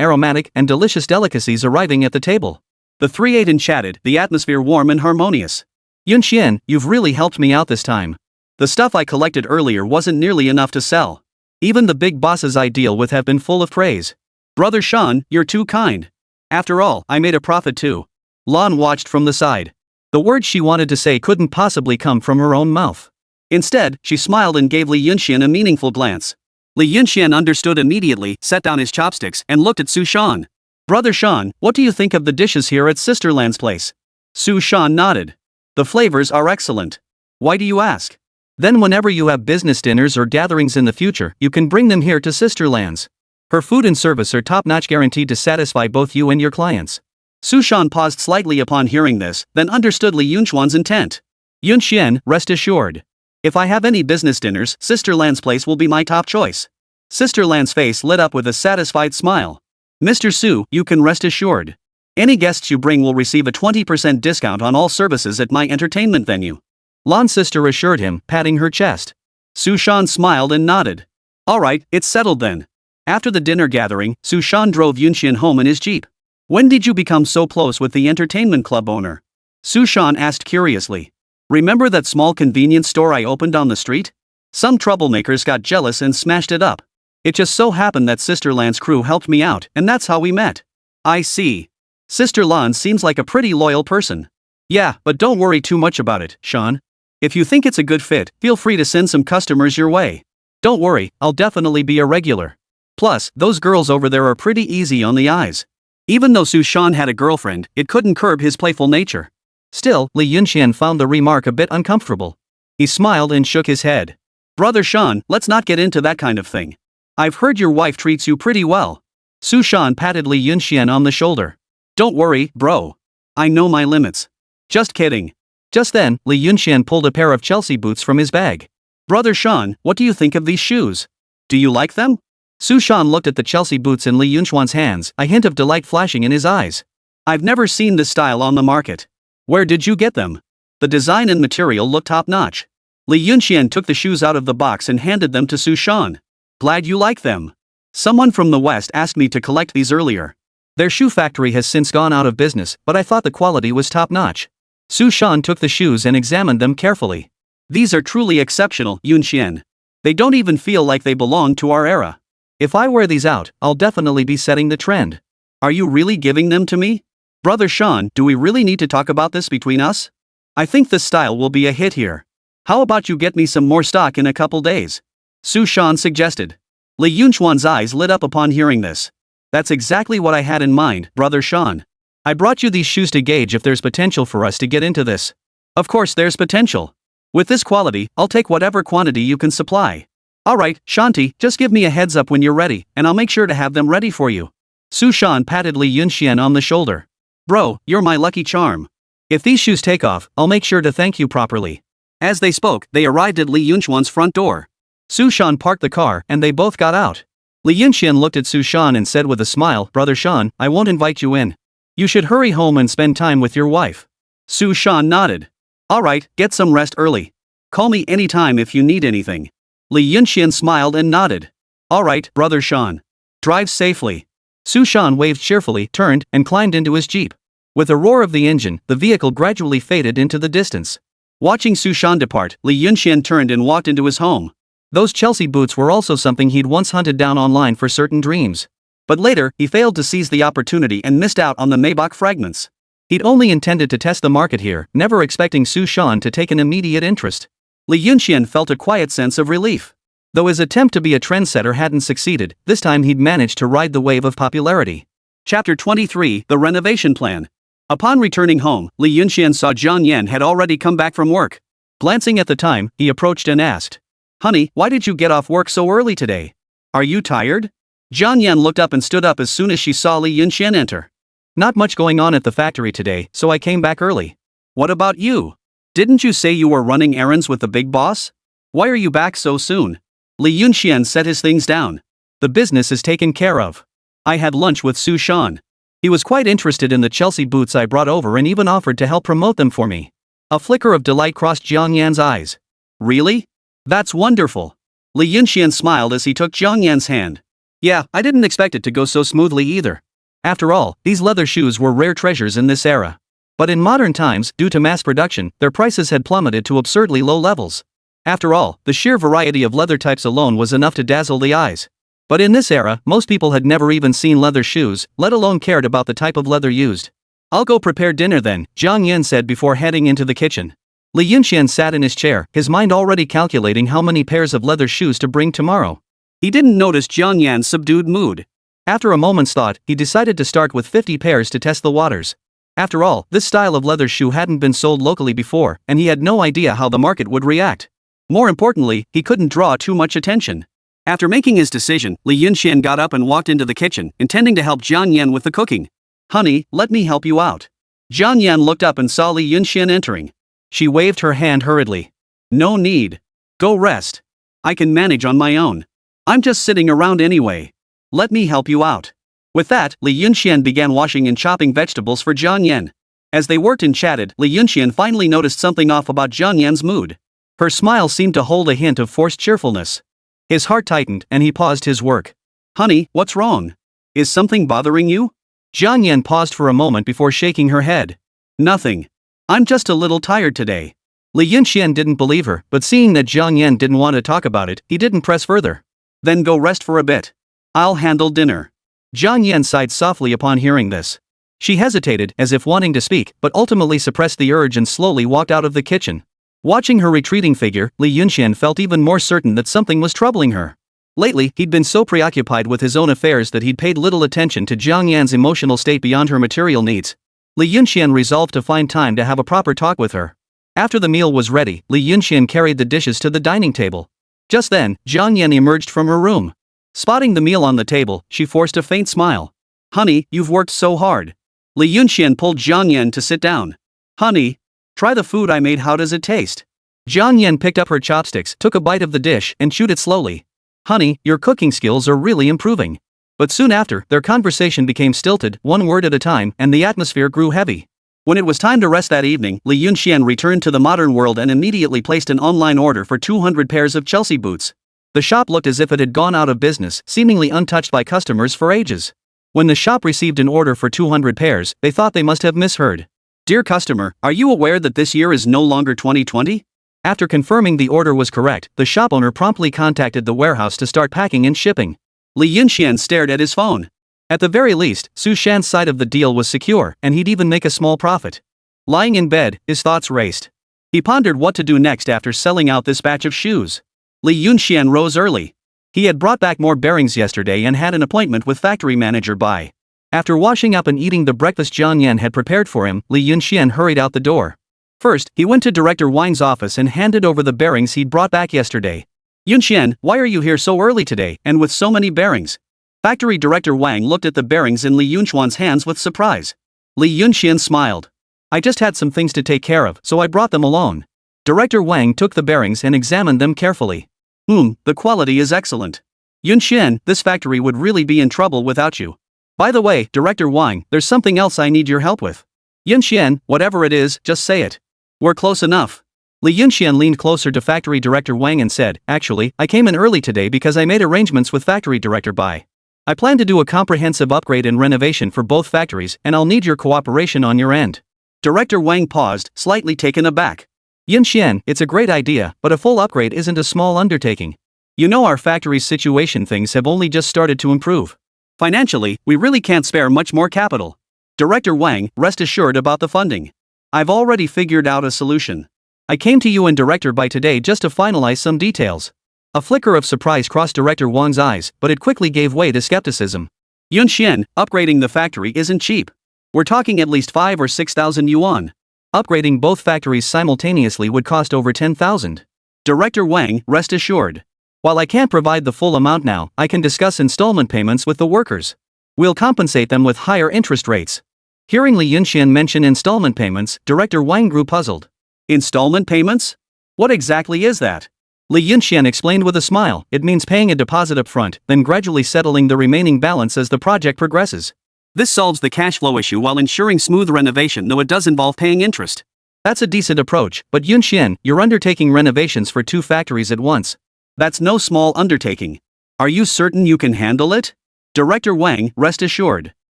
aromatic, and delicious delicacies arriving at the table. The three ate and chatted, the atmosphere warm and harmonious. "Yunxian, you've really helped me out this time. The stuff I collected earlier wasn't nearly enough to sell. Even the big bosses I deal with have been full of praise." "Brother Shan, you're too kind. After all, I made a profit too." Lan watched from the side. The words she wanted to say couldn't possibly come from her own mouth. Instead, she smiled and gave Li Yunxian a meaningful glance. Li Yunxian understood immediately, set down his chopsticks, and looked at Su Shan. "Brother Shan, what do you think of the dishes here at Sister Lan's place?" Su Shan nodded. "The flavors are excellent." "Why do you ask?" "Then whenever you have business dinners or gatherings in the future, you can bring them here to Sister Lan's. Her food and service are top-notch, guaranteed to satisfy both you and your clients." Su Shan paused slightly upon hearing this, then understood Li Yunxian's intent. "Yunxian, rest assured. If I have any business dinners, Sister Lan's place will be my top choice." Sister Lan's face lit up with a satisfied smile. "Mr. Su, you can rest assured. Any guests you bring will receive a 20% discount on all services at my entertainment venue." Lan's sister assured him, patting her chest. Su Shan smiled and nodded. "All right, it's settled then." After the dinner gathering, Su Shan drove Yunxian home in his jeep. "When did you become so close with the entertainment club owner?" Su Shan asked curiously. "Remember that small convenience store I opened on the street? Some troublemakers got jealous and smashed it up. It just so happened that Sister Lan's crew helped me out, and that's how we met." "I see. Sister Lan seems like a pretty loyal person." "Yeah, but don't worry too much about it, Shan. If you think it's a good fit, feel free to send some customers your way. Don't worry, I'll definitely be a regular. Plus, those girls over there are pretty easy on the eyes." Even though Su Shan had a girlfriend, it couldn't curb his playful nature. Still, Li Yunxian found the remark a bit uncomfortable. He smiled and shook his head. "Brother Shan, let's not get into that kind of thing. I've heard your wife treats you pretty well." Su Shan patted Li Yunxian on the shoulder. "Don't worry, bro. I know my limits. Just kidding." Just then, Li Yunxian pulled a pair of Chelsea boots from his bag. "Brother Shan, what do you think of these shoes? Do you like them?" Su Shan looked at the Chelsea boots in Li Yunxian's hands, a hint of delight flashing in his eyes. "I've never seen this style on the market. Where did you get them? The design and material look top-notch." Li Yunxian took the shoes out of the box and handed them to Su Shan. "Glad you like them. Someone from the West asked me to collect these earlier. Their shoe factory has since gone out of business, but I thought the quality was top-notch." Su Shan took the shoes and examined them carefully. "These are truly exceptional, Yunxian. They don't even feel like they belong to our era. If I wear these out, I'll definitely be setting the trend." "Are you really giving them to me? Brother Shan, do we really need to talk about this between us? I think this style will be a hit here. How about you get me some more stock in a couple days?" Su Shan suggested. Li Yunchuan's eyes lit up upon hearing this. That's exactly what I had in mind, Brother Sean. I brought you these shoes to gauge if there's potential for us to get into this. Of course there's potential. With this quality, I'll take whatever quantity you can supply. Alright, Shanti, just give me a heads up when you're ready, and I'll make sure to have them ready for you. Su Shan patted Li Yunxian on the shoulder. Bro, you're my lucky charm. If these shoes take off, I'll make sure to thank you properly. As they spoke, they arrived at Li Yunchuan's front door. Su Shan parked the car and they both got out. Li Yunxian looked at Su Shan and said with a smile, Brother Shan, I won't invite you in. You should hurry home and spend time with your wife. Su Shan nodded. Alright, get some rest early. Call me anytime if you need anything. Li Yunxian smiled and nodded. Alright, Brother Shan. Drive safely. Su Shan waved cheerfully, turned, and climbed into his jeep. With a roar of the engine, the vehicle gradually faded into the distance. Watching Su Shan depart, Li Yunxian turned and walked into his home. Those Chelsea boots were also something he'd once hunted down online for certain dreams. But later, he failed to seize the opportunity and missed out on the Maybach fragments. He'd only intended to test the market here, never expecting Su Shan to take an immediate interest. Li Yunxian felt a quiet sense of relief. Though his attempt to be a trendsetter hadn't succeeded, this time he'd managed to ride the wave of popularity. Chapter 23, The Renovation Plan. Upon returning home, Li Yunxian saw Jiang Yan had already come back from work. Glancing at the time, he approached and asked, Honey, why did you get off work so early today? Are you tired? Jiang Yan looked up and stood up as soon as she saw Li Yunxian enter. Not much going on at the factory today, so I came back early. What about you? Didn't you say you were running errands with the big boss? Why are you back so soon? Li Yunxian set his things down. The business is taken care of. I had lunch with Su Shan. He was quite interested in the Chelsea boots I brought over and even offered to help promote them for me. A flicker of delight crossed Jiang Yan's eyes. Really? That's wonderful. Li Yunxian smiled as he took Jiang Yan's hand. Yeah, I didn't expect it to go so smoothly either. After all, these leather shoes were rare treasures in this era. But in modern times, due to mass production, their prices had plummeted to absurdly low levels. After all, the sheer variety of leather types alone was enough to dazzle the eyes. But in this era, most people had never even seen leather shoes, let alone cared about the type of leather used. I'll go prepare dinner then, Jiang Yan said before heading into the kitchen. Li Yunxian sat in his chair, his mind already calculating how many pairs of leather shoes to bring tomorrow. He didn't notice Jiang Yan's subdued mood. After a moment's thought, he decided to start with 50 pairs to test the waters. After all, this style of leather shoe hadn't been sold locally before, and he had no idea how the market would react. More importantly, he couldn't draw too much attention. After making his decision, Li Yunxian got up and walked into the kitchen, intending to help Jiang Yan with the cooking. Honey, let me help you out. Jiang Yan looked up and saw Li Yunxian entering. She waved her hand hurriedly. No need. Go rest. I can manage on my own. I'm just sitting around anyway. Let me help you out. With that, Li Yunxian began washing and chopping vegetables for Jiang Yan. As they worked and chatted, Li Yunxian finally noticed something off about Jiang Yan's mood. Her smile seemed to hold a hint of forced cheerfulness. His heart tightened and he paused his work. Honey, what's wrong? Is something bothering you? Jiang Yan paused for a moment before shaking her head. Nothing. I'm just a little tired today. Li Yunxian didn't believe her, but seeing that Jiang Yan didn't want to talk about it, he didn't press further. Then go rest for a bit. I'll handle dinner. Jiang Yan sighed softly upon hearing this. She hesitated as if wanting to speak, but ultimately suppressed the urge and slowly walked out of the kitchen. Watching her retreating figure, Li Yunxian felt even more certain that something was troubling her. Lately, he'd been so preoccupied with his own affairs that he'd paid little attention to Jiang Yan's emotional state beyond her material needs. Li Yunxian resolved to find time to have a proper talk with her. After the meal was ready, Li Yunxian carried the dishes to the dining table. Just then, Jiang Yan emerged from her room. Spotting the meal on the table, she forced a faint smile. Honey, you've worked so hard. Li Yunxian pulled Jiang Yan to sit down. Honey, try the food I made, how does it taste? Jiang Yan picked up her chopsticks, took a bite of the dish, and chewed it slowly. Honey, your cooking skills are really improving. But soon after, their conversation became stilted, one word at a time, and the atmosphere grew heavy. When it was time to rest that evening, Li Yunxian returned to the modern world and immediately placed an online order for 200 pairs of Chelsea boots. The shop looked as if it had gone out of business, seemingly untouched by customers for ages. When the shop received an order for 200 pairs, they thought they must have misheard. Dear customer, are you aware that this year is no longer 2020? After confirming the order was correct, the shop owner promptly contacted the warehouse to start packing and shipping. Li Yunxian stared at his phone. At the very least, Su Shan's side of the deal was secure, and he'd even make a small profit. Lying in bed, his thoughts raced. He pondered what to do next after selling out this batch of shoes. Li Yunxian rose early. He had brought back more bearings yesterday and had an appointment with factory manager Bai. After washing up and eating the breakfast Jiang Yan had prepared for him, Li Yunxian hurried out the door. First, he went to Director Wang's office and handed over the bearings he'd brought back yesterday. Yunxian, why are you here so early today and with so many bearings? Factory Director Wang looked at the bearings in Li Yunxian's hands with surprise. Li Yunxian smiled. I just had some things to take care of, so I brought them alone. Director Wang took the bearings and examined them carefully. The quality is excellent. Yunxian, this factory would really be in trouble without you. By the way, Director Wang, there's something else I need your help with. Yunxian, whatever it is, just say it. We're close enough. Li Yunxian leaned closer to Factory Director Wang and said, actually, I came in early today because I made arrangements with Factory Director Bai. I plan to do a comprehensive upgrade and renovation for both factories and I'll need your cooperation on your end. Director Wang paused, slightly taken aback. Yunxian, it's a great idea, but a full upgrade isn't a small undertaking. You know our factory's situation, things have only just started to improve. Financially, we really can't spare much more capital. Director Wang, rest assured about the funding. I've already figured out a solution. I came to you and Director Bai today just to finalize some details. A flicker of surprise crossed Director Wang's eyes, but it quickly gave way to skepticism. Yunxian, upgrading the factory isn't cheap. We're talking at least 5,000 or 6,000 yuan. Upgrading both factories simultaneously would cost over 10,000. Director Wang, rest assured. While I can't provide the full amount now, I can discuss installment payments with the workers. We'll compensate them with higher interest rates. Hearing Li Yunxian mention installment payments, Director Wang grew puzzled. Installment payments? What exactly is that? Li Yunxian explained with a smile, it means paying a deposit up front, then gradually settling the remaining balance as the project progresses. This solves the cash flow issue while ensuring smooth renovation, though it does involve paying interest. That's a decent approach, but Yunxian, you're undertaking renovations for 2 factories at once. That's no small undertaking. Are you certain you can handle it? Director Wang, rest assured.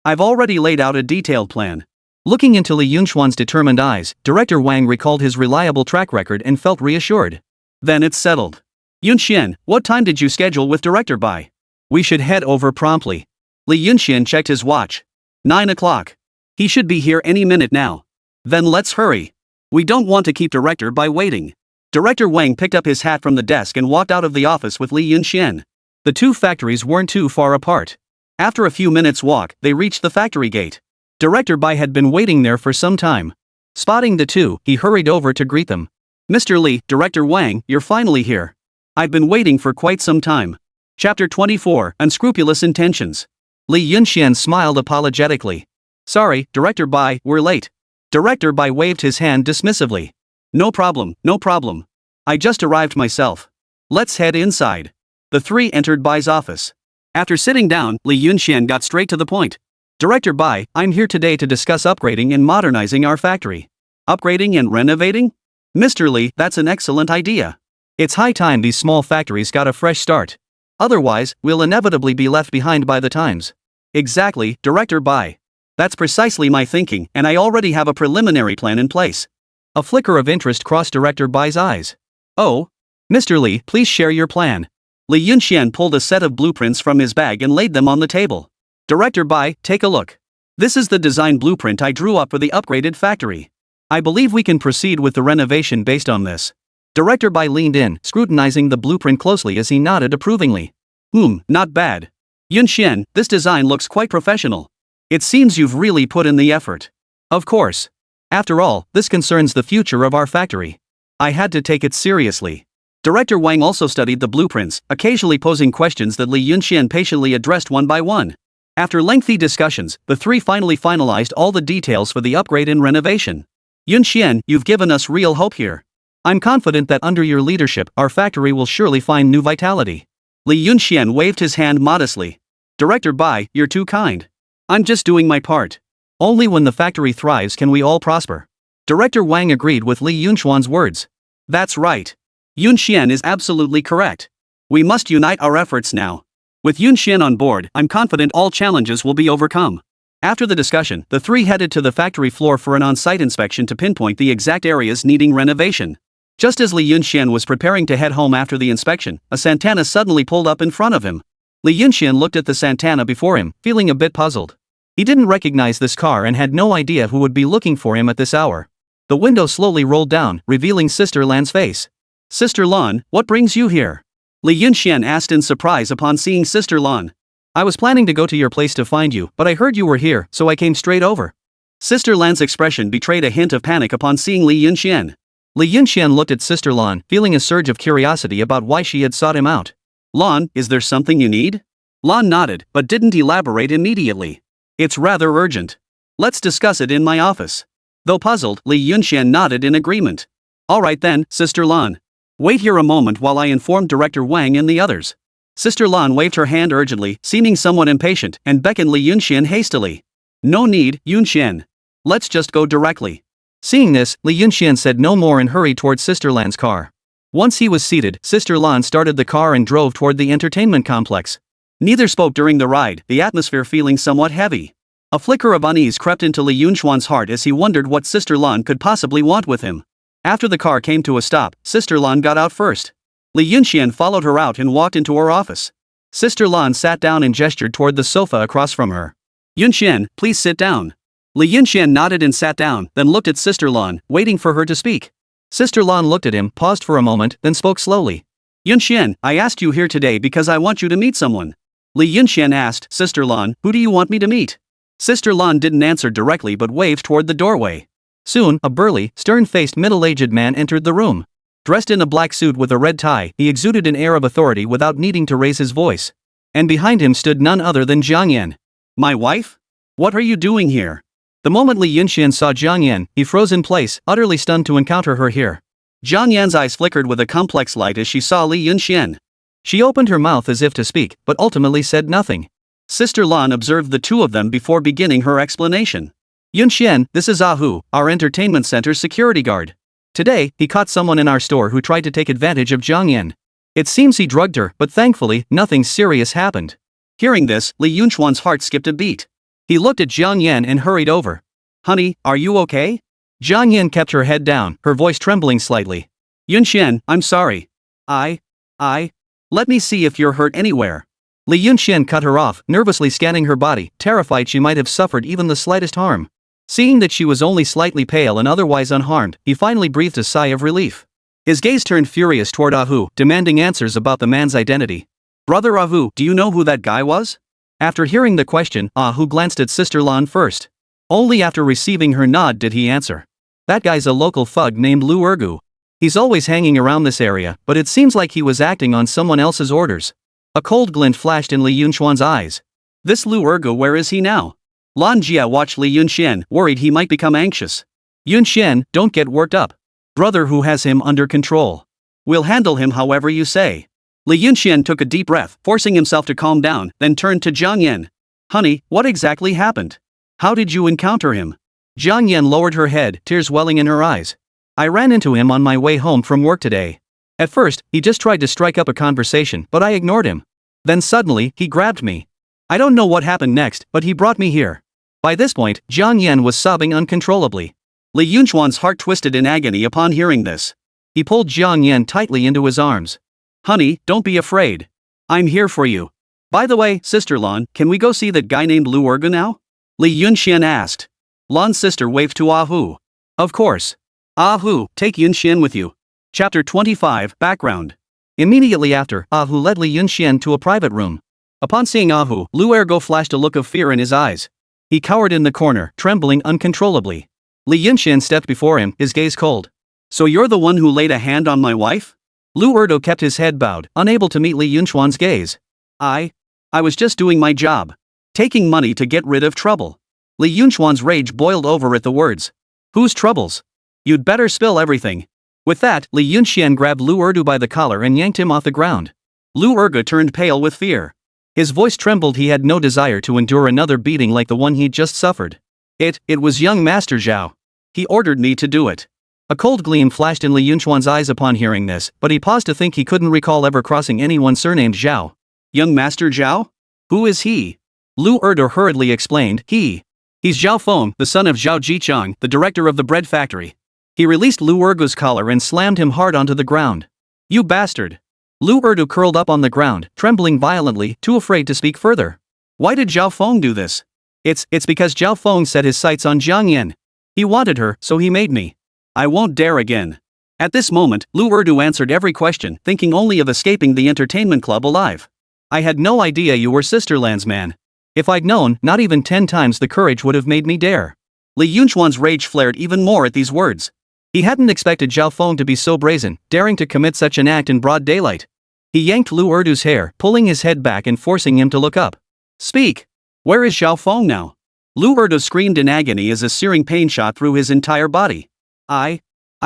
I've already laid out a detailed plan. Looking into Li Yunxian's determined eyes, Director Wang recalled his reliable track record and felt reassured. Then it's settled. Yunxian, what time did you schedule with Director Bai? We should head over promptly. Li Yunxian checked his watch. 9 o'clock. He should be here any minute now. Then let's hurry. We don't want to keep Director Bai waiting. Director Wang picked up his hat from the desk and walked out of the office with Li Yunxian. The 2 factories weren't too far apart. After a few minutes' walk, they reached the factory gate. Director Bai had been waiting there for some time. Spotting the 2, he hurried over to greet them. Mr. Li, Director Wang, you're finally here. I've been waiting for quite some time. Chapter 24, Unscrupulous Intentions. Li Yunxian smiled apologetically. Sorry, Director Bai, we're late. Director Bai waved his hand dismissively. No problem, no problem. I just arrived myself. Let's head inside. The 3 entered Bai's office. After sitting down, Li Yunxian got straight to the point. Director Bai, I'm here today to discuss upgrading and modernizing our factory. Upgrading and renovating? Mr. Li, that's an excellent idea. It's high time these small factories got a fresh start. Otherwise, we'll inevitably be left behind by the times. Exactly, Director Bai. That's precisely my thinking, and I already have a preliminary plan in place. A flicker of interest crossed Director Bai's eyes. Oh? Mr. Li, please share your plan. Li Yunxian pulled a set of blueprints from his bag and laid them on the table. Director Bai, take a look. This is the design blueprint I drew up for the upgraded factory. I believe we can proceed with the renovation based on this. Director Bai leaned in, scrutinizing the blueprint closely as he nodded approvingly. Not bad. Yunxian, this design looks quite professional. It seems you've really put in the effort. Of course. After all, this concerns the future of our factory. I had to take it seriously. Director Wang also studied the blueprints, occasionally posing questions that Li Yunxian patiently addressed one by one. After lengthy discussions, the 3 finally finalized all the details for the upgrade and renovation. Yunxian, you've given us real hope here. I'm confident that under your leadership, our factory will surely find new vitality. Li Yunxian waved his hand modestly. Director Bai, you're too kind. I'm just doing my part. Only when the factory thrives can we all prosper. Director Wang agreed with Li Yunxian's words. That's right. Yunxian is absolutely correct. We must unite our efforts now. With Yunxian on board, I'm confident all challenges will be overcome. After the discussion, the 3 headed to the factory floor for an on-site inspection to pinpoint the exact areas needing renovation. Just as Li Yunxian was preparing to head home after the inspection, a Santana suddenly pulled up in front of him. Li Yunxian looked at the Santana before him, feeling a bit puzzled. He didn't recognize this car and had no idea who would be looking for him at this hour. The window slowly rolled down, revealing Sister Lan's face. Sister Lan, what brings you here? Li Yunxian asked in surprise upon seeing Sister Lan. I was planning to go to your place to find you, but I heard you were here, so I came straight over. Sister Lan's expression betrayed a hint of panic upon seeing Li Yunxian. Li Yunxian looked at Sister Lan, feeling a surge of curiosity about why she had sought him out. Lan, is there something you need? Lan nodded, but didn't elaborate immediately. It's rather urgent. Let's discuss it in my office. Though puzzled, Li Yunxian nodded in agreement. Alright then, Sister Lan. Wait here a moment while I inform Director Wang and the others. Sister Lan waved her hand urgently, seeming somewhat impatient, and beckoned Li Yunxian hastily. No need, Yunxian. Let's just go directly. Seeing this, Li Yunxian said no more and hurried toward Sister Lan's car. Once he was seated, Sister Lan started the car and drove toward the entertainment complex. Neither spoke during the ride, the atmosphere feeling somewhat heavy. A flicker of unease crept into Li Yunxian's heart as he wondered what Sister Lan could possibly want with him. After the car came to a stop, Sister Lan got out first. Li Yunxian followed her out and walked into her office. Sister Lan sat down and gestured toward the sofa across from her. Yunxian, please sit down. Li Yunxian nodded and sat down, then looked at Sister Lan, waiting for her to speak. Sister Lan looked at him, paused for a moment, then spoke slowly. Yunxian, I asked you here today because I want you to meet someone. Li Yunxian asked, Sister Lan, who do you want me to meet? Sister Lan didn't answer directly but waved toward the doorway. Soon, a burly, stern-faced middle-aged man entered the room. Dressed in a black suit with a red tie, he exuded an air of authority without needing to raise his voice. And behind him stood none other than Jiang Yan. My wife? What are you doing here? The moment Li Yunxian saw Jiang Yan, he froze in place, utterly stunned to encounter her here. Jiang Yan's eyes flickered with a complex light as she saw Li Yunxian. She opened her mouth as if to speak, but ultimately said nothing. Sister Lan observed the two of them before beginning her explanation. Yunxian, this is Ahu, our entertainment center's security guard. Today, he caught someone in our store who tried to take advantage of Jiang Yan. It seems he drugged her, but thankfully, nothing serious happened. Hearing this, Li Yunxian's heart skipped a beat. He looked at Jiang Yan and hurried over. Honey, are you okay? Jiang Yan kept her head down, her voice trembling slightly. Yunxian, I'm sorry. Let me see if you're hurt anywhere. Li Yunxian cut her off, nervously scanning her body, terrified she might have suffered even the slightest harm. Seeing that she was only slightly pale and otherwise unharmed, he finally breathed a sigh of relief. His gaze turned furious toward Ahu, demanding answers about the man's identity. Brother Ahu, do you know who that guy was? After hearing the question, Ahu glanced at Sister Lan first. Only after receiving her nod did he answer. That guy's a local thug named Lu Ergu. He's always hanging around this area, but it seems like he was acting on someone else's orders. A cold glint flashed in Li Yunxian's eyes. This Lu Ergu, where is he now? Lan Jia watched Li Yunxian, worried he might become anxious. Yunxian, don't get worked up. Brother who has him under control. We'll handle him however you say. Li Yunxian took a deep breath, forcing himself to calm down, then turned to Jiang Yan. Honey, what exactly happened? How did you encounter him? Jiang Yan lowered her head, tears welling in her eyes. I ran into him on my way home from work today. At first, he just tried to strike up a conversation, but I ignored him. Then suddenly, he grabbed me. I don't know what happened next, but he brought me here. By this point, Jiang Yan was sobbing uncontrollably. Li Yunxian's heart twisted in agony upon hearing this. He pulled Jiang Yan tightly into his arms. Honey, don't be afraid. I'm here for you. By the way, Sister Lan, can we go see that guy named Lu Ergu now? Li Yunxian asked. Lan's sister waved to Ahu. Of course. Ahu, take Yunxian with you. Chapter 25, Background. Immediately after, Ahu led Li Yunxian to a private room. Upon seeing Ahu, Lu Ergu flashed a look of fear in his eyes. He cowered in the corner, trembling uncontrollably. Li Yunxian stepped before him, his gaze cold. So you're the one who laid a hand on my wife? Lu Ergu kept his head bowed, unable to meet Li Yunxian's gaze. I was just doing my job. Taking money to get rid of trouble. Li Yunxian's rage boiled over at the words. Whose troubles? You'd better spill everything. With that, Li Yunxian grabbed Lu Ergu by the collar and yanked him off the ground. Lu Ergu turned pale with fear. His voice trembled. He had no desire to endure another beating like the one he'd just suffered. It was young Master Zhao. He ordered me to do it. A cold gleam flashed in Li Yunxian's eyes upon hearing this, but he paused to think he couldn't recall ever crossing anyone surnamed Zhao. Young Master Zhao? Who is he? Lu Ergu hurriedly explained, He's Zhao Feng, the son of Zhao Jichang, the director of the bread factory. He released Lu Ergu's collar and slammed him hard onto the ground. You bastard! Lu Ergu curled up on the ground, trembling violently, too afraid to speak further. Why did Zhao Feng do this? It's because Zhao Feng set his sights on Jiang Yan. He wanted her, so he made me. I won't dare again. At this moment, Lu Erdu answered every question, thinking only of escaping the entertainment club alive. I had no idea you were Sisterland's man. If I'd known, not even 10 times the courage would have made me dare. Li Yunchuan's rage flared even more at these words. He hadn't expected Zhao Feng to be so brazen, daring to commit such an act in broad daylight. He yanked Lu Erdu's hair, pulling his head back and forcing him to look up. Speak! Where is Zhao Feng now? Lu Erdu screamed in agony as a searing pain shot through his entire body. I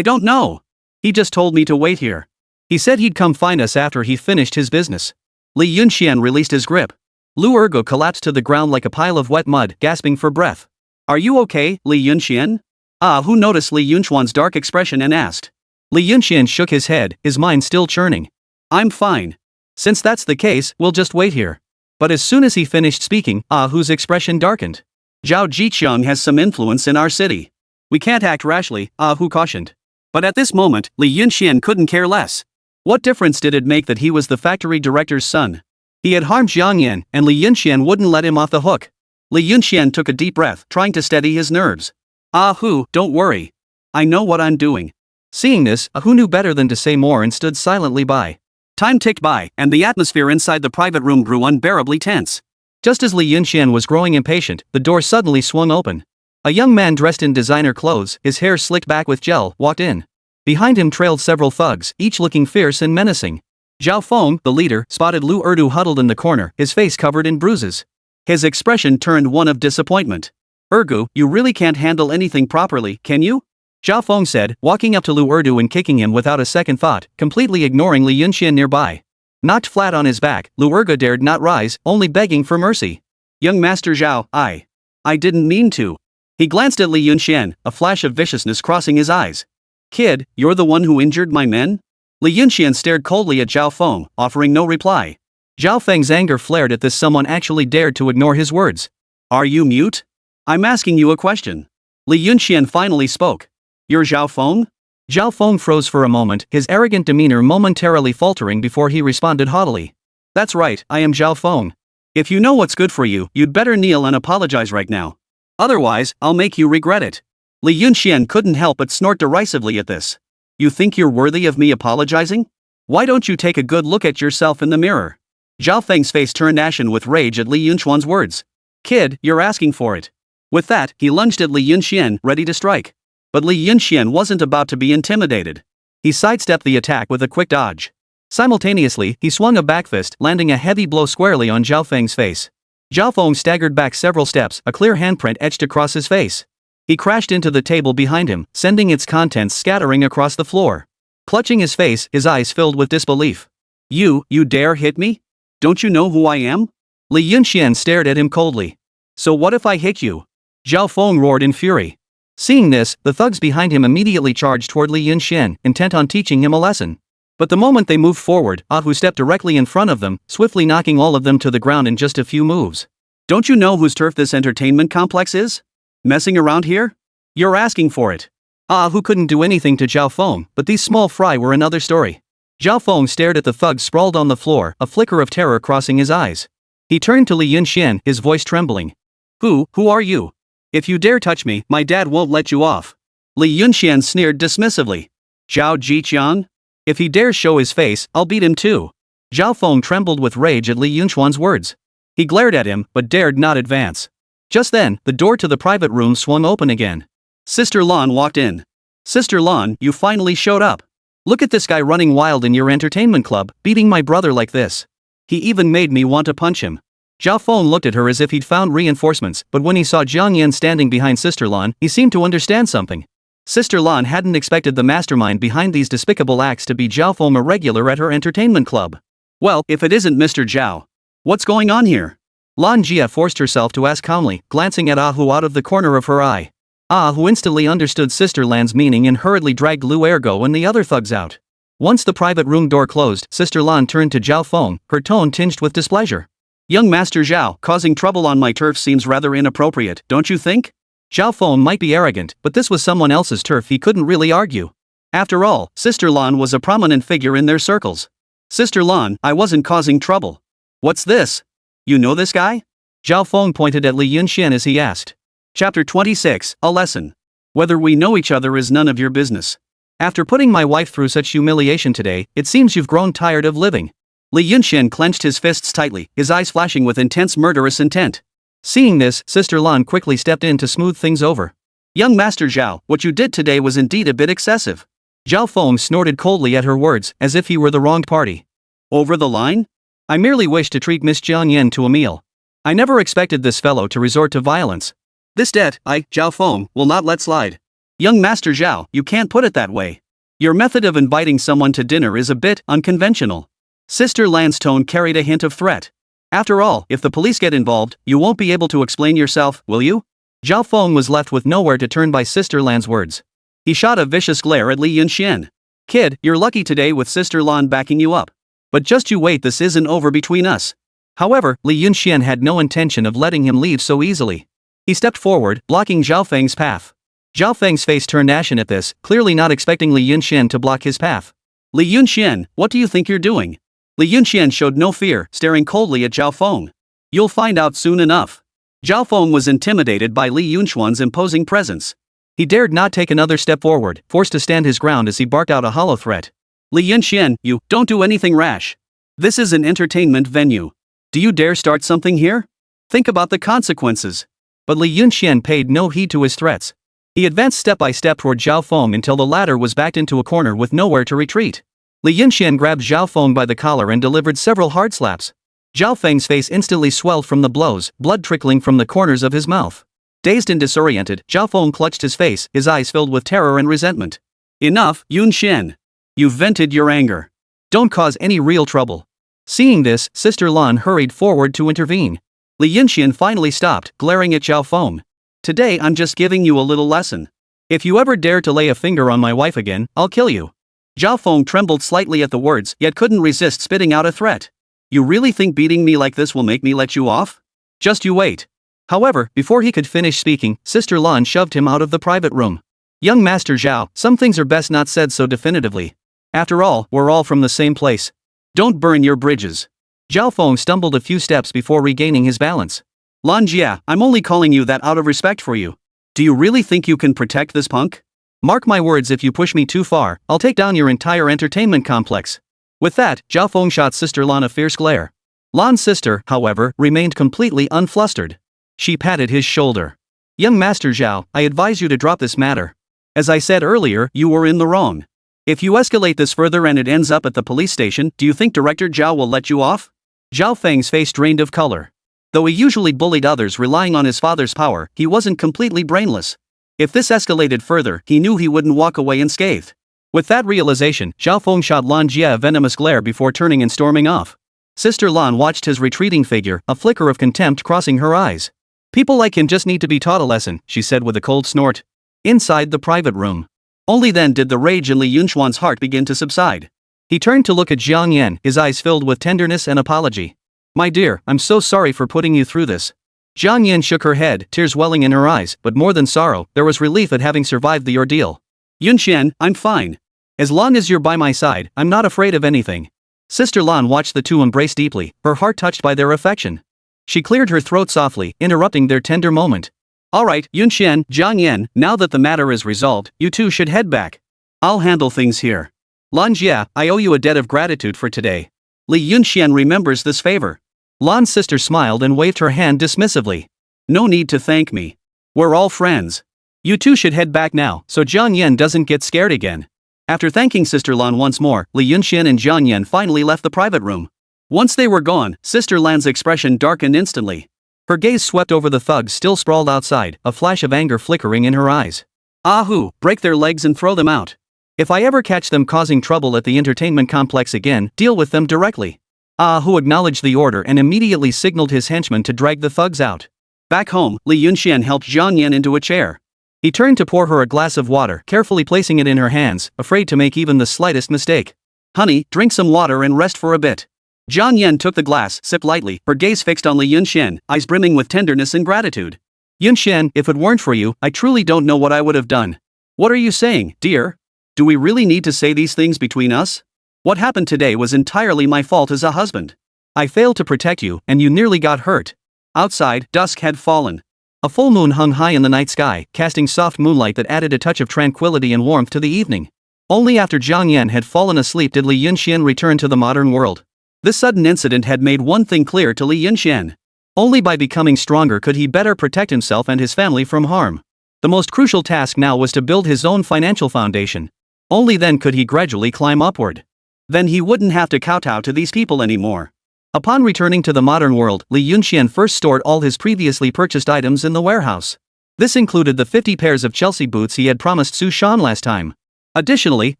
don't know. He just told me to wait here. He said he'd come find us after he finished his business. Li Yunxian released his grip. Lu Ergu collapsed to the ground like a pile of wet mud, gasping for breath. Are you okay, Li Yunxian? Who noticed Li Yunchuan's dark expression and asked. Li Yunxian shook his head, his mind still churning. I'm fine. Since that's the case, we'll just wait here. But as soon as he finished speaking, Hu's expression darkened. Zhao Jiqiang has some influence in our city. We can't act rashly, Hu cautioned. But at this moment, Li Yunxian couldn't care less. What difference did it make that he was the factory director's son? He had harmed Jiang Yan, and Li Yunxian wouldn't let him off the hook. Li Yunxian took a deep breath, trying to steady his nerves. Hu, don't worry. I know what I'm doing. Seeing this, Hu knew better than to say more and stood silently by. Time ticked by, and the atmosphere inside the private room grew unbearably tense. Just as Li Yunxian was growing impatient, the door suddenly swung open. A young man dressed in designer clothes, his hair slicked back with gel, walked in. Behind him trailed several thugs, each looking fierce and menacing. Zhao Feng, the leader, spotted Lu Erdu huddled in the corner, his face covered in bruises. His expression turned one of disappointment. Ergu, you really can't handle anything properly, can you? Zhao Feng said, walking up to Lu Erdu and kicking him without a second thought, completely ignoring Li Yunxian nearby. Knocked flat on his back, Lu Ergu dared not rise, only begging for mercy. Young Master Zhao, I didn't mean to. He glanced at Li Yunxian, a flash of viciousness crossing his eyes. Kid, you're the one who injured my men? Li Yunxian stared coldly at Zhao Feng, offering no reply. Zhao Feng's anger flared at this someone actually dared to ignore his words. Are you mute? I'm asking you a question. Li Yunxian finally spoke. You're Zhao Feng? Zhao Feng froze for a moment, his arrogant demeanor momentarily faltering before he responded haughtily. That's right, I am Zhao Feng. If you know what's good for you, you'd better kneel and apologize right now. Otherwise, I'll make you regret it. Li Yunxian couldn't help but snort derisively at this. You think you're worthy of me apologizing? Why don't you take a good look at yourself in the mirror? Zhao Feng's face turned ashen with rage at Li Yunchuan's words. Kid, you're asking for it. With that, he lunged at Li Yunxian, ready to strike. But Li Yunxian wasn't about to be intimidated. He sidestepped the attack with a quick dodge. Simultaneously, he swung a back fist, landing a heavy blow squarely on Zhao Feng's face. Zhao Feng staggered back several steps, a clear handprint etched across his face. He crashed into the table behind him, sending its contents scattering across the floor. Clutching his face, his eyes filled with disbelief. You dare hit me? Don't you know who I am? Li Yunxian stared at him coldly. So what if I hit you? Zhao Feng roared in fury. Seeing this, the thugs behind him immediately charged toward Li Yunxian, intent on teaching him a lesson. But the moment they moved forward, Hu stepped directly in front of them, swiftly knocking all of them to the ground in just a few moves. Don't you know whose turf this entertainment complex is? Messing around here? You're asking for it. Hu couldn't do anything to Zhao Feng, but these small fry were another story. Zhao Feng stared at the thugs sprawled on the floor, a flicker of terror crossing his eyes. He turned to Li Yunxian, his voice trembling. Who are you? If you dare touch me, my dad won't let you off. Li Yunxian sneered dismissively. Zhao Jiqiang? If he dares show his face, I'll beat him too. Zhao Feng trembled with rage at Li Yunchuan's words. He glared at him, but dared not advance. Just then, the door to the private room swung open again. Sister Lan walked in. Sister Lan, you finally showed up. Look at this guy running wild in your entertainment club, beating my brother like this. He even made me want to punch him. Zhao Feng looked at her as if he'd found reinforcements, but when he saw Jiang Yan standing behind Sister Lan, he seemed to understand something. Sister Lan hadn't expected the mastermind behind these despicable acts to be Zhao Feng, a regular at her entertainment club. Well, if it isn't Mr. Zhao. What's going on here? Lan Jia forced herself to ask calmly, glancing at Hu out of the corner of her eye. Hu instantly understood Sister Lan's meaning and hurriedly dragged Lu Ergo and the other thugs out. Once the private room door closed, Sister Lan turned to Zhao Feng, her tone tinged with displeasure. Young Master Zhao, causing trouble on my turf seems rather inappropriate, don't you think? Zhao Feng might be arrogant, but this was someone else's turf, he couldn't really argue. After all, Sister Lan was a prominent figure in their circles. Sister Lan, I wasn't causing trouble. What's this? You know this guy? Zhao Feng pointed at Li Yunxian as he asked. Chapter 26, A Lesson. Whether we know each other is none of your business. After putting my wife through such humiliation today, it seems you've grown tired of living. Li Yunxian clenched his fists tightly, his eyes flashing with intense murderous intent. Seeing this, Sister Lan quickly stepped in to smooth things over. Young Master Zhao, what you did today was indeed a bit excessive. Zhao Feng snorted coldly at her words, as if he were the wronged party. Over the line? I merely wished to treat Miss Jiang Yen to a meal. I never expected this fellow to resort to violence. This debt, I, Zhao Feng, will not let slide. Young Master Zhao, you can't put it that way. Your method of inviting someone to dinner is a bit unconventional. Sister Lan's tone carried a hint of threat. After all, if the police get involved, you won't be able to explain yourself, will you? Zhao Feng was left with nowhere to turn by Sister Lan's words. He shot a vicious glare at Li Yunxian. Kid, you're lucky today with Sister Lan backing you up. But just you wait, this isn't over between us. However, Li Yunxian had no intention of letting him leave so easily. He stepped forward, blocking Zhao Feng's path. Zhao Feng's face turned ashen at this, clearly not expecting Li Yunxian to block his path. Li Yunxian, what do you think you're doing? Li Yunxian showed no fear, staring coldly at Zhao Feng. You'll find out soon enough. Zhao Feng was intimidated by Li Yunxian's imposing presence. He dared not take another step forward, forced to stand his ground as he barked out a hollow threat. Li Yunxian, you, don't do anything rash. This is an entertainment venue. Do you dare start something here? Think about the consequences. But Li Yunxian paid no heed to his threats. He advanced step by step toward Zhao Feng until the latter was backed into a corner with nowhere to retreat. Li Yunxian grabbed Zhao Feng by the collar and delivered several hard slaps. Zhao Feng's face instantly swelled from the blows, blood trickling from the corners of his mouth. Dazed and disoriented, Zhao Feng clutched his face, his eyes filled with terror and resentment. Enough, Yunxian. You've vented your anger. Don't cause any real trouble. Seeing this, Sister Lan hurried forward to intervene. Li Yunxian finally stopped, glaring at Zhao Feng. Today I'm just giving you a little lesson. If you ever dare to lay a finger on my wife again, I'll kill you. Zhao Feng trembled slightly at the words, yet couldn't resist spitting out a threat. You really think beating me like this will make me let you off? Just you wait. However, before he could finish speaking, Sister Lan shoved him out of the private room. Young Master Zhao, some things are best not said so definitively. After all, we're all from the same place. Don't burn your bridges. Zhao Feng stumbled a few steps before regaining his balance. Lan Jia, I'm only calling you that out of respect for you. Do you really think you can protect this punk? Mark my words, if you push me too far, I'll take down your entire entertainment complex. With that, Zhao Feng shot Sister Lan a fierce glare. Lan's sister, however, remained completely unflustered. She patted his shoulder. Young Master Zhao, I advise you to drop this matter. As I said earlier, you were in the wrong. If you escalate this further and it ends up at the police station, do you think Director Zhao will let you off? Zhao Feng's face drained of color. Though he usually bullied others relying on his father's power, he wasn't completely brainless. If this escalated further, he knew he wouldn't walk away unscathed. With that realization, Zhao Feng shot Lan Jia a venomous glare before turning and storming off. Sister Lan watched his retreating figure, a flicker of contempt crossing her eyes. People like him just need to be taught a lesson, she said with a cold snort. Inside the private room. Only then did the rage in Li Yunxian's heart begin to subside. He turned to look at Jiang Yan, his eyes filled with tenderness and apology. My dear, I'm so sorry for putting you through this. Jiang Yan shook her head, tears welling in her eyes, but more than sorrow, there was relief at having survived the ordeal. Yunxian, I'm fine. As long as you're by my side, I'm not afraid of anything. Sister Lan watched the two embrace deeply, her heart touched by their affection. She cleared her throat softly, interrupting their tender moment. Alright, Yunxian, Jiang Yan, now that the matter is resolved, you two should head back. I'll handle things here. Lan Jia, I owe you a debt of gratitude for today. Li Yunxian remembers this favor. Lan's sister smiled and waved her hand dismissively. No need to thank me. We're all friends. You two should head back now, so Jiang Yan doesn't get scared again. After thanking Sister Lan once more, Li Yunxian and Jiang Yan finally left the private room. Once they were gone, Sister Lan's expression darkened instantly. Her gaze swept over the thugs still sprawled outside, a flash of anger flickering in her eyes. Ahu, break their legs and throw them out. If I ever catch them causing trouble at the entertainment complex again, deal with them directly. Ahu acknowledged the order and immediately signaled his henchmen to drag the thugs out. Back home, Li Yunxian helped Jiang Yan into a chair. He turned to pour her a glass of water, carefully placing it in her hands, afraid to make even the slightest mistake. Honey, drink some water and rest for a bit. Jiang Yan took the glass, sipped lightly, her gaze fixed on Li Yunxian, eyes brimming with tenderness and gratitude. Yunxian, if it weren't for you, I truly don't know what I would have done. What are you saying, dear? Do we really need to say these things between us? What happened today was entirely my fault as a husband. I failed to protect you, and you nearly got hurt. Outside, dusk had fallen. A full moon hung high in the night sky, casting soft moonlight that added a touch of tranquility and warmth to the evening. Only after Jiang Yan had fallen asleep did Li Yunxian return to the modern world. This sudden incident had made one thing clear to Li Yunxian. Only by becoming stronger could he better protect himself and his family from harm. The most crucial task now was to build his own financial foundation. Only then could he gradually climb upward. Then he wouldn't have to kowtow to these people anymore. Upon returning to the modern world, Li Yunxian first stored all his previously purchased items in the warehouse. This included the 50 pairs of Chelsea boots he had promised Su Shan last time. Additionally,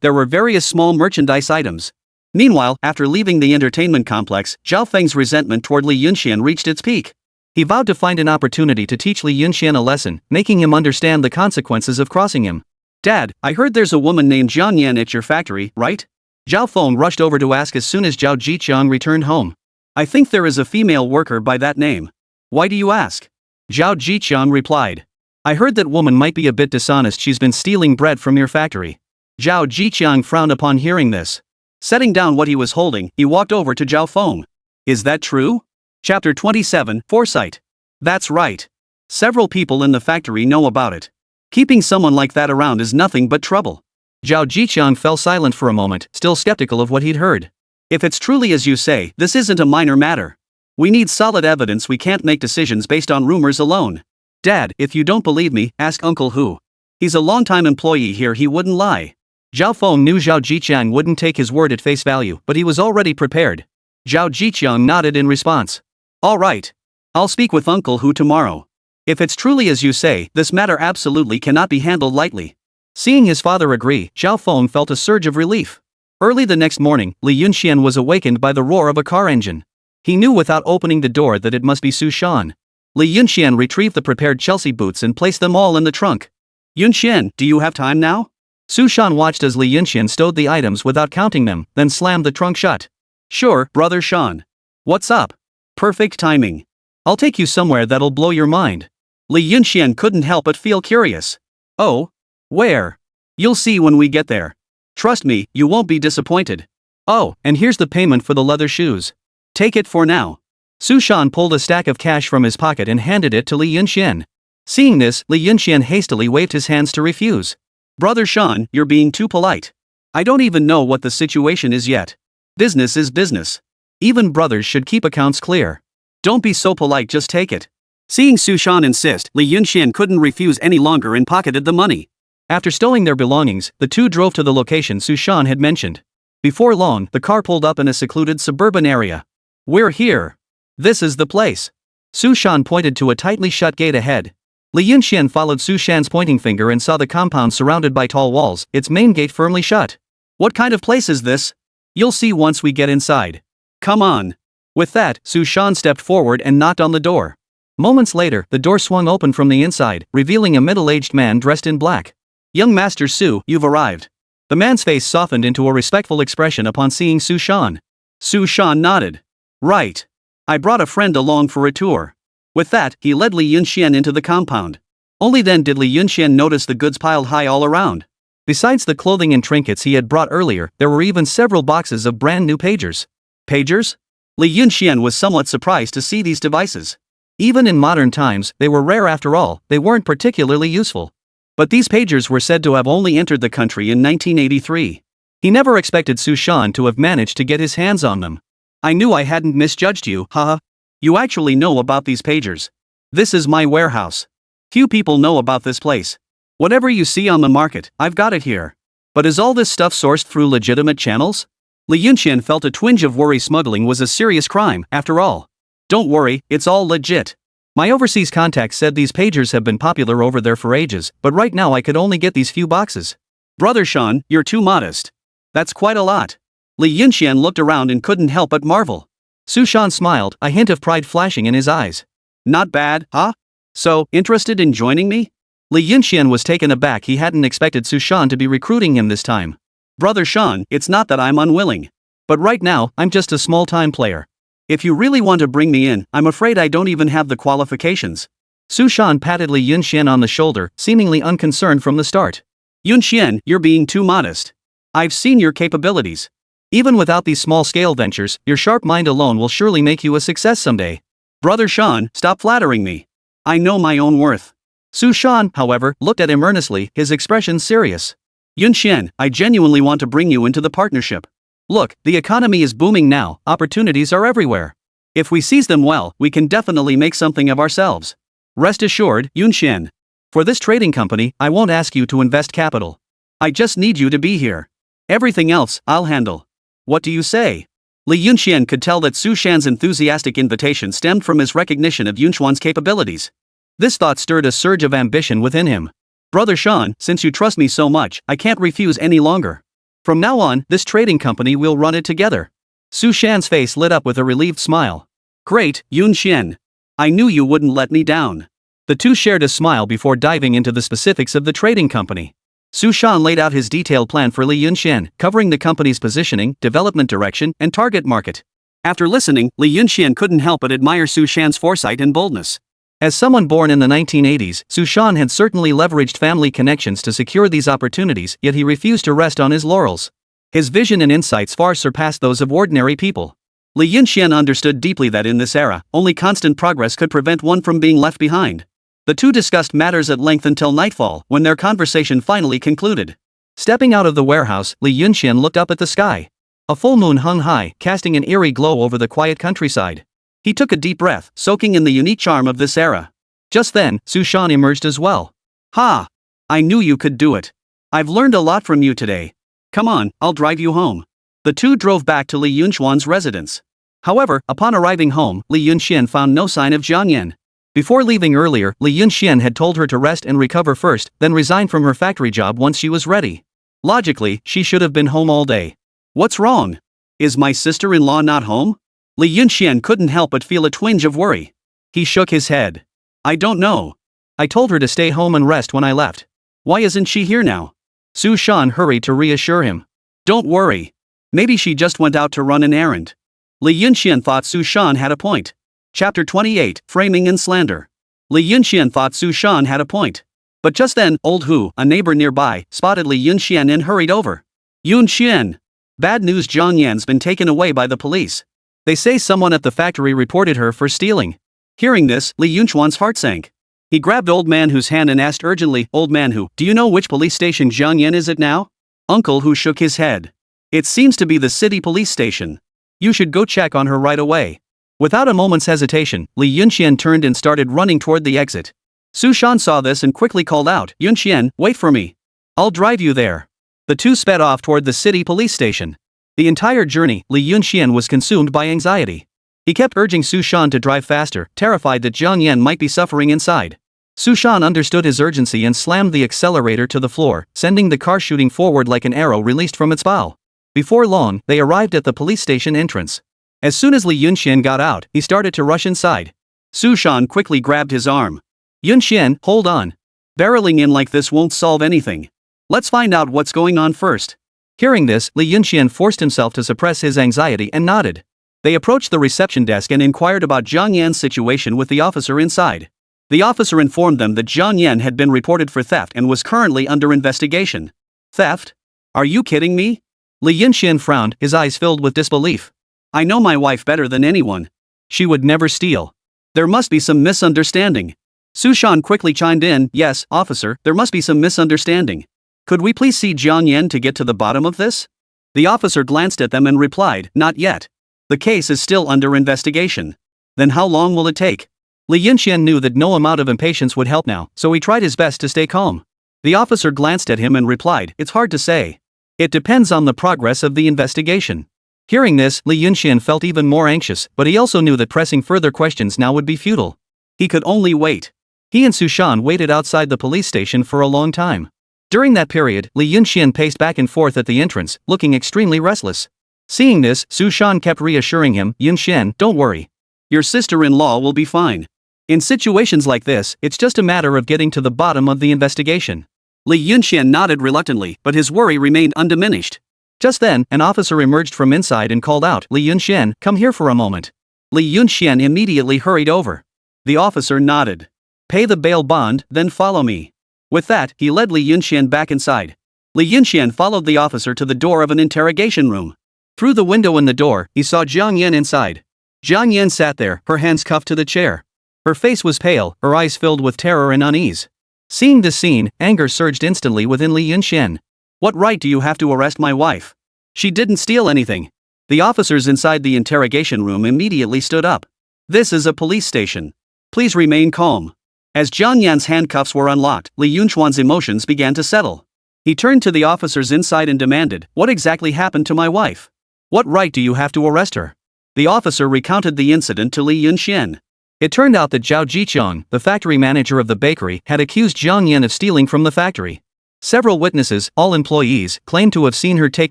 there were various small merchandise items. Meanwhile, after leaving the entertainment complex, Zhao Feng's resentment toward Li Yunxian reached its peak. He vowed to find an opportunity to teach Li Yunxian a lesson, making him understand the consequences of crossing him. "Dad, I heard there's a woman named Jiang Yan at your factory, right?" Zhao Feng rushed over to ask as soon as Zhao Jiqiang returned home. "I think there is a female worker by that name." "Why do you ask?" Zhao Jiqiang replied. "I heard that woman might be a bit dishonest. She's been stealing bread from your factory." Zhao Jiqiang frowned upon hearing this. Setting down what he was holding, he walked over to Zhao Feng. "Is that true?" Chapter 27, Foresight. "That's right. Several people in the factory know about it. Keeping someone like that around is nothing but trouble." Zhao Jiqiang fell silent for a moment, still skeptical of what he'd heard. "If it's truly as you say, this isn't a minor matter. We need solid evidence. We can't make decisions based on rumors alone. Dad, if you don't believe me, ask Uncle Hu. He's a longtime employee here, he wouldn't lie." Zhao Feng knew Zhao Jiqiang wouldn't take his word at face value, but he was already prepared. Zhao Jiqiang nodded in response. "All right. I'll speak with Uncle Hu tomorrow. If it's truly as you say, this matter absolutely cannot be handled lightly." Seeing his father agree, Zhao Feng felt a surge of relief. Early the next morning, Li Yunxian was awakened by the roar of a car engine. He knew without opening the door that it must be Su Shan. Li Yunxian retrieved the prepared Chelsea boots and placed them all in the trunk. "Yunxian, do you have time now?" Su Shan watched as Li Yunxian stowed the items without counting them, then slammed the trunk shut. "Sure, brother Shan. What's up?" "Perfect timing. I'll take you somewhere that'll blow your mind." Li Yunxian couldn't help but feel curious. "Oh? Where?" "You'll see when we get there. Trust me, you won't be disappointed." "Oh, and here's the payment for the leather shoes. Take it for now." Su Shan pulled a stack of cash from his pocket and handed it to Li Yunxian. Seeing this, Li Yunxian hastily waved his hands to refuse. "Brother Shan, you're being too polite. I don't even know what the situation is yet. Business is business. Even brothers should keep accounts clear. Don't be so polite, just take it." Seeing Su Shan insist, Li Yunxian couldn't refuse any longer and pocketed the money. After stowing their belongings, the two drove to the location Su Shan had mentioned. Before long, the car pulled up in a secluded suburban area. "We're here. This is the place." Su Shan pointed to a tightly shut gate ahead. Li Yunxian followed Su Shan's pointing finger and saw the compound surrounded by tall walls, its main gate firmly shut. "What kind of place is this?" "You'll see once we get inside. Come on." With that, Su Shan stepped forward and knocked on the door. Moments later, the door swung open from the inside, revealing a middle-aged man dressed in black. "Young Master Su, you've arrived." The man's face softened into a respectful expression upon seeing Su Shan. Su Shan nodded. "Right. I brought a friend along for a tour." With that, he led Li Yunxian into the compound. Only then did Li Yunxian notice the goods piled high all around. Besides the clothing and trinkets he had brought earlier, there were even several boxes of brand new pagers. Pagers? Li Yunxian was somewhat surprised to see these devices. Even in modern times, they were rare after all, they weren't particularly useful. But these pagers were said to have only entered the country in 1983. He never expected Su Shan to have managed to get his hands on them. "I knew I hadn't misjudged you, haha. You actually know about these pagers. This is my warehouse. Few people know about this place. Whatever you see on the market, I've got it here. But is all this stuff sourced through legitimate channels?" Li Yunxian felt a twinge of worry. Smuggling was a serious crime, after all. "Don't worry, it's all legit. My overseas contacts said these pagers have been popular over there for ages, but right now I could only get these few boxes." "Brother Shan, you're too modest. That's quite a lot." Li Yunxian looked around and couldn't help but marvel. Su Shan smiled, a hint of pride flashing in his eyes. "Not bad, huh? So, interested in joining me?" Li Yunxian was taken aback. He hadn't expected Su Shan to be recruiting him this time. "Brother Shan, it's not that I'm unwilling. But right now, I'm just a small-time player. If you really want to bring me in, I'm afraid I don't even have the qualifications." Su Shan patted Li Yunxian on the shoulder, seemingly unconcerned from the start. "Yunxian, you're being too modest. I've seen your capabilities. Even without these small-scale ventures, your sharp mind alone will surely make you a success someday. Brother Shan, stop flattering me. I know my own worth." Su Shan, however, looked at him earnestly, his expression serious. Yunxian, I genuinely want to bring you into the partnership. Look, the economy is booming now, opportunities are everywhere. If we seize them well, we can definitely make something of ourselves. Rest assured, Yunxian. For this trading company, I won't ask you to invest capital. I just need you to be here. Everything else, I'll handle. What do you say? Li Yunxian could tell that Su Shan's enthusiastic invitation stemmed from his recognition of Yunxuan's capabilities. This thought stirred a surge of ambition within him. Brother Shan, since you trust me so much, I can't refuse any longer. From now on, this trading company will run it together. Su Shan's face lit up with a relieved smile. Great, Yunxian. I knew you wouldn't let me down. The two shared a smile before diving into the specifics of the trading company. Su Shan laid out his detailed plan for Li Yunxian, covering the company's positioning, development direction, and target market. After listening, Li Yunxian couldn't help but admire Su Shan's foresight and boldness. As someone born in the 1980s, Su Shan had certainly leveraged family connections to secure these opportunities, yet he refused to rest on his laurels. His vision and insights far surpassed those of ordinary people. Li Yunxian understood deeply that in this era, only constant progress could prevent one from being left behind. The two discussed matters at length until nightfall, when their conversation finally concluded. Stepping out of the warehouse, Li Yunxian looked up at the sky. A full moon hung high, casting an eerie glow over the quiet countryside. He took a deep breath, soaking in the unique charm of this era. Just then, Su Shan emerged as well. Ha! I knew you could do it. I've learned a lot from you today. Come on, I'll drive you home. The two drove back to Li Yunxuan's residence. However, upon arriving home, Li Yunxian found no sign of Jiang Yan. Before leaving earlier, Li Yunxian had told her to rest and recover first, then resign from her factory job once she was ready. Logically, she should have been home all day. What's wrong? Is my sister-in-law not home? Li Yunxian couldn't help but feel a twinge of worry. He shook his head. I don't know. I told her to stay home and rest when I left. Why isn't she here now? Su Shan hurried to reassure him. Don't worry. Maybe she just went out to run an errand. Li Yunxian thought Su Shan had a point. Chapter 28, Framing and Slander. Li Yunxian thought Su Shan had a point. But just then, Old Hu, a neighbor nearby, spotted Li Yunxian and hurried over. Yunxian! Bad news, Jiang Yan's been taken away by the police. They say someone at the factory reported her for stealing. Hearing this, Li Yunxuan's heart sank. He grabbed Old Man Hu's hand and asked urgently, Old Man Hu, do you know which police station Jiang Yan is at now? Uncle Hu shook his head. It seems to be the city police station. You should go check on her right away. Without a moment's hesitation, Li Yunxian turned and started running toward the exit. Su Shan saw this and quickly called out, Yunxian, wait for me. I'll drive you there. The two sped off toward the city police station. The entire journey, Li Yunxian was consumed by anxiety. He kept urging Su Shan to drive faster, terrified that Jiang Yan might be suffering inside. Su Shan understood his urgency and slammed the accelerator to the floor, sending the car shooting forward like an arrow released from its bow. Before long, they arrived at the police station entrance. As soon as Li Yunxian got out, he started to rush inside. Su Shan quickly grabbed his arm. Yunxian, hold on. Barreling in like this won't solve anything. Let's find out what's going on first. Hearing this, Li Yunxian forced himself to suppress his anxiety and nodded. They approached the reception desk and inquired about Jiang Yan's situation with the officer inside. The officer informed them that Jiang Yan had been reported for theft and was currently under investigation. Theft? Are you kidding me? Li Yunxian frowned, his eyes filled with disbelief. I know my wife better than anyone. She would never steal. There must be some misunderstanding. Su Shan quickly chimed in, yes, officer, there must be some misunderstanding. Could we please see Jiang Yan to get to the bottom of this? The officer glanced at them and replied, not yet. The case is still under investigation. Then how long will it take? Li Yunxian knew that no amount of impatience would help now, so he tried his best to stay calm. The officer glanced at him and replied, it's hard to say. It depends on the progress of the investigation. Hearing this, Li Yunxian felt even more anxious, but he also knew that pressing further questions now would be futile. He could only wait. He and Su Shan waited outside the police station for a long time. During that period, Li Yunxian paced back and forth at the entrance, looking extremely restless. Seeing this, Su Shan kept reassuring him, Yunxian, don't worry. Your sister-in-law will be fine. In situations like this, it's just a matter of getting to the bottom of the investigation. Li Yunxian nodded reluctantly, but his worry remained undiminished. Just then, an officer emerged from inside and called out, Li Yunxian, come here for a moment. Li Yunxian immediately hurried over. The officer nodded. Pay the bail bond, then follow me. With that, he led Li Yunxian back inside. Li Yunxian followed the officer to the door of an interrogation room. Through the window in the door, he saw Jiang Yan inside. Jiang Yan sat there, her hands cuffed to the chair. Her face was pale, her eyes filled with terror and unease. Seeing this scene, anger surged instantly within Li Yunxian. What right do you have to arrest my wife? She didn't steal anything. The officers inside the interrogation room immediately stood up. This is a police station. Please remain calm. As Jiang Yan's handcuffs were unlocked, Li Yunchuan's emotions began to settle. He turned to the officers inside and demanded, "What exactly happened to my wife? What right do you have to arrest her?" The officer recounted the incident to Li Yunxian. It turned out that Zhao Jicheng, the factory manager of the bakery, had accused Jiang Yan of stealing from the factory. Several witnesses, all employees, claimed to have seen her take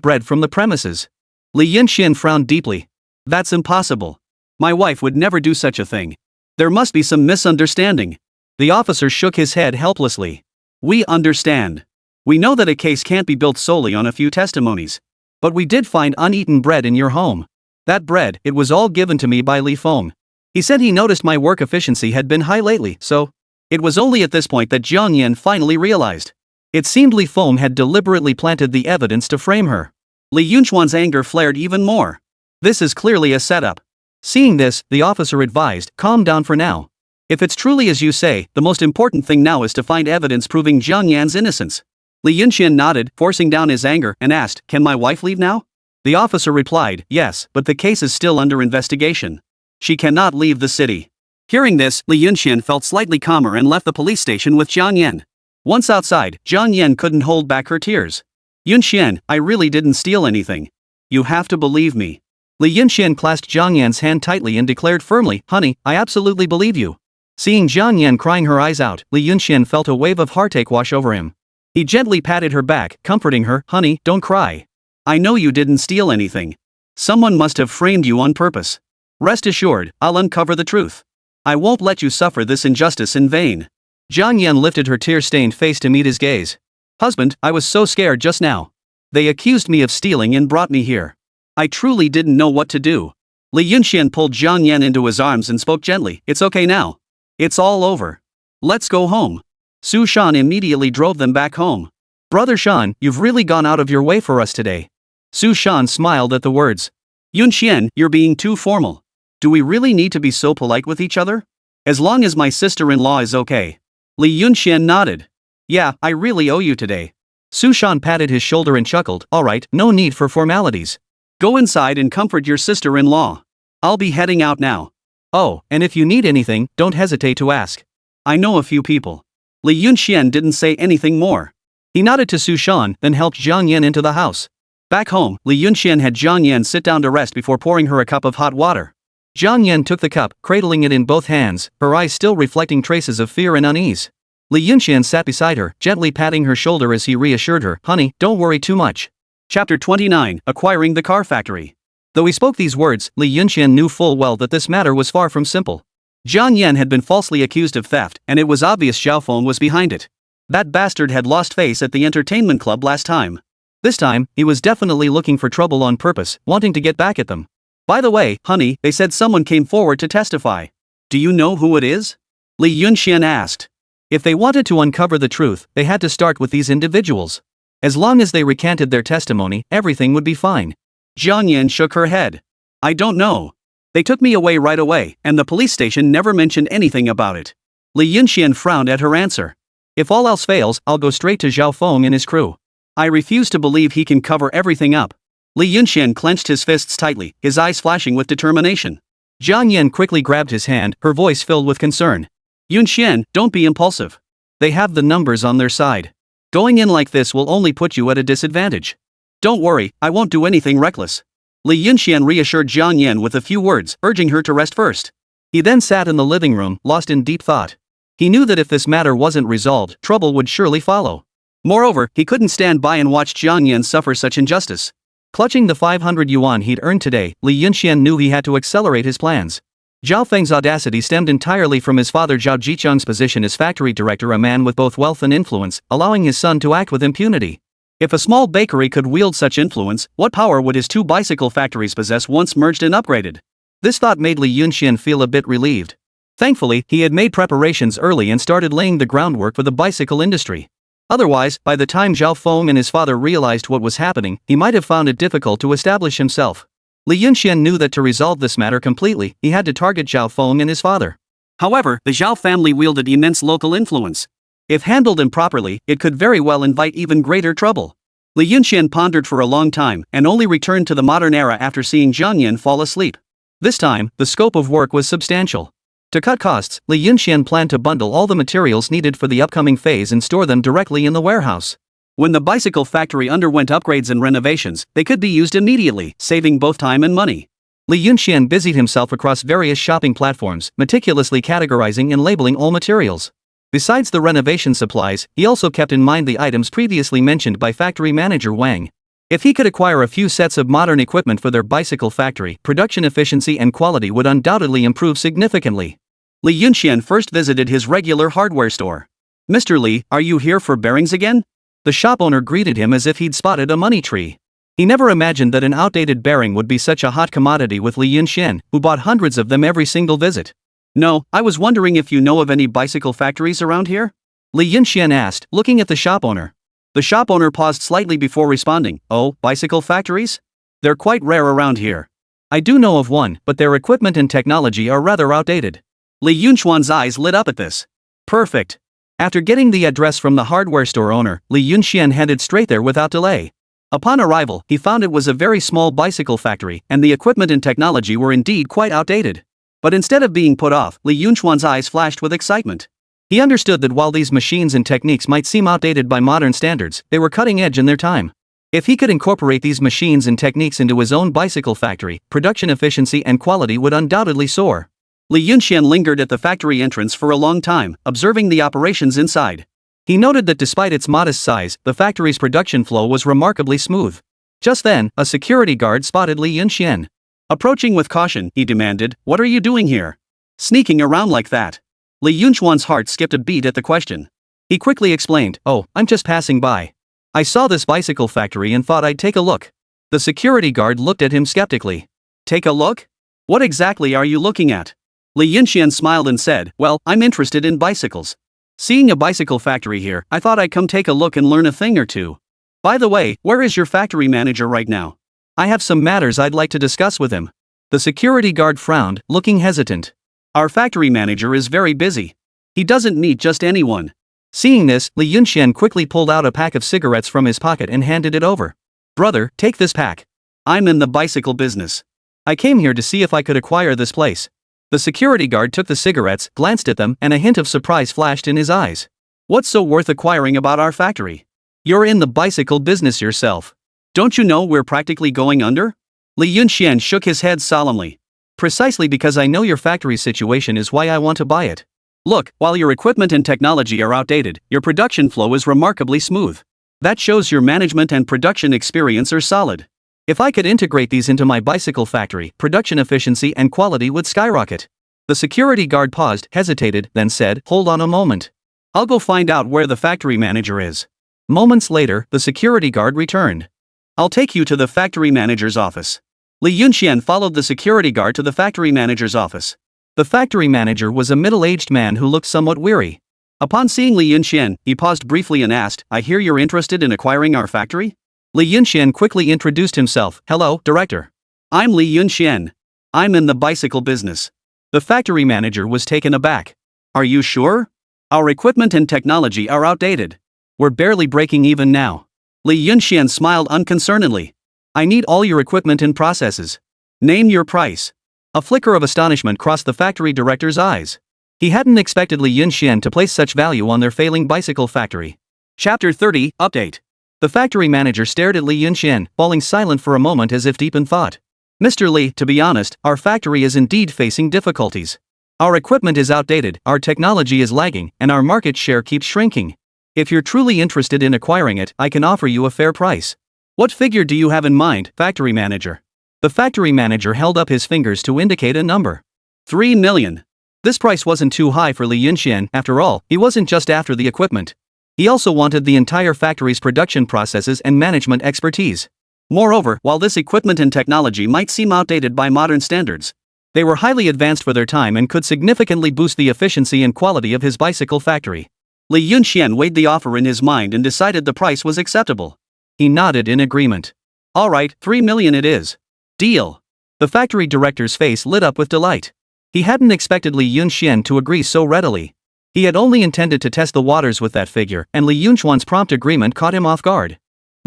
bread from the premises. Li Yunxian frowned deeply. That's impossible. My wife would never do such a thing. There must be some misunderstanding. The officer shook his head helplessly. We understand. We know that a case can't be built solely on a few testimonies. But we did find uneaten bread in your home. That bread, it was all given to me by Li Feng. He said he noticed my work efficiency had been high lately, so. It was only at this point that Jiang Yan finally realized. It seemed Li Feng had deliberately planted the evidence to frame her. Li Yunchuan's anger flared even more. This is clearly a setup. Seeing this, the officer advised, calm down for now. If it's truly as you say, the most important thing now is to find evidence proving Jiang Yan's innocence. Li Yunxian nodded, forcing down his anger, and asked, "Can my wife leave now?" The officer replied, "Yes, but the case is still under investigation. She cannot leave the city." Hearing this, Li Yunxian felt slightly calmer and left the police station with Jiang Yan. Once outside, Jiang Yan couldn't hold back her tears. "Yunxian, I really didn't steal anything. You have to believe me." Li Yunxian clasped Jiang Yan's hand tightly and declared firmly, "Honey, I absolutely believe you." Seeing Jiang Yan crying her eyes out, Li Yunxian felt a wave of heartache wash over him. He gently patted her back, comforting her, "Honey, don't cry. I know you didn't steal anything. Someone must have framed you on purpose. Rest assured, I'll uncover the truth. I won't let you suffer this injustice in vain." Jiang Yan lifted her tear-stained face to meet his gaze. "Husband, I was so scared just now. They accused me of stealing and brought me here. I truly didn't know what to do." Li Yunxian pulled Jiang Yan into his arms and spoke gently, "It's okay now. It's all over. Let's go home." Su Shan immediately drove them back home. "Brother Shan, you've really gone out of your way for us today." Su Shan smiled at the words. "Yunxian, you're being too formal. Do we really need to be so polite with each other? As long as my sister-in-law is okay." Li Yunxian nodded. "Yeah, I really owe you today." Su Shan patted his shoulder and chuckled, "All right, no need for formalities. Go inside and comfort your sister-in-law. I'll be heading out now. Oh, and if you need anything, don't hesitate to ask. I know a few people." Li Yunxian didn't say anything more. He nodded to Su Shan, then helped Jiang Yan into the house. Back home, Li Yunxian had Jiang Yan sit down to rest before pouring her a cup of hot water. Jiang Yan took the cup, cradling it in both hands, her eyes still reflecting traces of fear and unease. Li Yunxian sat beside her, gently patting her shoulder as he reassured her, "Honey, don't worry too much." Chapter 29, Acquiring the Car Factory. Though he spoke these words, Li Yunxian knew full well that this matter was far from simple. Jiang Yan had been falsely accused of theft, and it was obvious Zhao Feng was behind it. That bastard had lost face at the entertainment club last time. This time, he was definitely looking for trouble on purpose, wanting to get back at them. "By the way, honey, they said someone came forward to testify. Do you know who it is?" Li Yunxian asked. If they wanted to uncover the truth, they had to start with these individuals. As long as they recanted their testimony, everything would be fine. Jiang Yan shook her head. "I don't know. They took me away right away, and the police station never mentioned anything about it." Li Yunxian frowned at her answer. "If all else fails, I'll go straight to Zhao Feng and his crew. I refuse to believe he can cover everything up." Li Yunxian clenched his fists tightly, his eyes flashing with determination. Jiang Yan quickly grabbed his hand, her voice filled with concern. "Yunxian, don't be impulsive. They have the numbers on their side. Going in like this will only put you at a disadvantage. Don't worry, I won't do anything reckless." Li Yunxian reassured Jiang Yan with a few words, urging her to rest first. He then sat in the living room, lost in deep thought. He knew that if this matter wasn't resolved, trouble would surely follow. Moreover, he couldn't stand by and watch Jiang Yan suffer such injustice. Clutching the 500 yuan he'd earned today, Li Yunxian knew he had to accelerate his plans. Zhao Feng's audacity stemmed entirely from his father Zhao Jicheng's position as factory director, a man with both wealth and influence, allowing his son to act with impunity. If a small bakery could wield such influence, what power would his two bicycle factories possess once merged and upgraded? This thought made Li Yunxian feel a bit relieved. Thankfully, he had made preparations early and started laying the groundwork for the bicycle industry. Otherwise, by the time Zhao Feng and his father realized what was happening, he might have found it difficult to establish himself. Li Yunxian knew that to resolve this matter completely, he had to target Zhao Feng and his father. However, the Zhao family wielded immense local influence. If handled improperly, it could very well invite even greater trouble. Li Yunxian pondered for a long time and only returned to the modern era after seeing Jiang Yin fall asleep. This time, the scope of work was substantial. To cut costs, Li Yunxian planned to bundle all the materials needed for the upcoming phase and store them directly in the warehouse. When the bicycle factory underwent upgrades and renovations, they could be used immediately, saving both time and money. Li Yunxian busied himself across various shopping platforms, meticulously categorizing and labeling all materials. Besides the renovation supplies, he also kept in mind the items previously mentioned by factory manager Wang. If he could acquire a few sets of modern equipment for their bicycle factory, production efficiency and quality would undoubtedly improve significantly. Li Yunxian first visited his regular hardware store. "Mr. Li, are you here for bearings again?" The shop owner greeted him as if he'd spotted a money tree. He never imagined that an outdated bearing would be such a hot commodity with Li Yunxian, who bought hundreds of them every single visit. "No, I was wondering if you know of any bicycle factories around here?" Li Yunxian asked, looking at the shop owner. The shop owner paused slightly before responding. "Oh, bicycle factories? They're quite rare around here. I do know of one, but their equipment and technology are rather outdated." Li Yunxian's eyes lit up at this. Perfect. After getting the address from the hardware store owner, Li Yunxian headed straight there without delay. Upon arrival, he found it was a very small bicycle factory, and the equipment and technology were indeed quite outdated. But instead of being put off, Li Yunxian's eyes flashed with excitement. He understood that while these machines and techniques might seem outdated by modern standards, they were cutting edge in their time. If he could incorporate these machines and techniques into his own bicycle factory, production efficiency and quality would undoubtedly soar. Li Yunxian lingered at the factory entrance for a long time, observing the operations inside. He noted that despite its modest size, the factory's production flow was remarkably smooth. Just then, a security guard spotted Li Yunxian. Approaching with caution, he demanded, "What are you doing here? Sneaking around like that?" Li Yunxian's heart skipped a beat at the question. He quickly explained, "Oh, I'm just passing by. I saw this bicycle factory and thought I'd take a look." The security guard looked at him skeptically. "Take a look? What exactly are you looking at?" Li Yunxian smiled and said, "Well, I'm interested in bicycles. Seeing a bicycle factory here, I thought I'd come take a look and learn a thing or two. By the way, where is your factory manager right now? I have some matters I'd like to discuss with him." The security guard frowned, looking hesitant. "Our factory manager is very busy. He doesn't meet just anyone." Seeing this, Li Yunxian quickly pulled out a pack of cigarettes from his pocket and handed it over. "Brother, take this pack. I'm in the bicycle business. I came here to see if I could acquire this place." The security guard took the cigarettes, glanced at them, and a hint of surprise flashed in his eyes. "What's so worth acquiring about our factory? You're in the bicycle business yourself. Don't you know we're practically going under?" Li Yunxian shook his head solemnly. "Precisely because I know your factory's situation is why I want to buy it. Look, while your equipment and technology are outdated, your production flow is remarkably smooth. That shows your management and production experience are solid. If I could integrate these into my bicycle factory, production efficiency and quality would skyrocket." The security guard paused, hesitated, then said, "Hold on a moment. I'll go find out where the factory manager is." Moments later, the security guard returned. "I'll take you to the factory manager's office." Li Yunxian followed the security guard to the factory manager's office. The factory manager was a middle-aged man who looked somewhat weary. Upon seeing Li Yunxian, he paused briefly and asked, "I hear you're interested in acquiring our factory?" Li Yunxian quickly introduced himself. "Hello, director. I'm Li Yunxian. I'm in the bicycle business." The factory manager was taken aback. "Are you sure? Our equipment and technology are outdated. We're barely breaking even now." Li Yunxian smiled unconcernedly. "I need all your equipment and processes. Name your price." A flicker of astonishment crossed the factory director's eyes. He hadn't expected Li Yunxian to place such value on their failing bicycle factory. Chapter 30, Update. The factory manager stared at Li Yunxian, falling silent for a moment as if deep in thought. "Mr. Li, to be honest, our factory is indeed facing difficulties. Our equipment is outdated, our technology is lagging, and our market share keeps shrinking. If you're truly interested in acquiring it, I can offer you a fair price." "What figure do you have in mind, factory manager?" The factory manager held up his fingers to indicate a number. 3 million. This price wasn't too high for Li Yunxian. After all, he wasn't just after the equipment. He also wanted the entire factory's production processes and management expertise. Moreover, while this equipment and technology might seem outdated by modern standards, they were highly advanced for their time and could significantly boost the efficiency and quality of his bicycle factory. Li Yunxian weighed the offer in his mind and decided the price was acceptable. He nodded in agreement. "All right, 3 million it is. Deal." The factory director's face lit up with delight. He hadn't expected Li Yunxian to agree so readily. He had only intended to test the waters with that figure, and Li Yunxian's prompt agreement caught him off guard.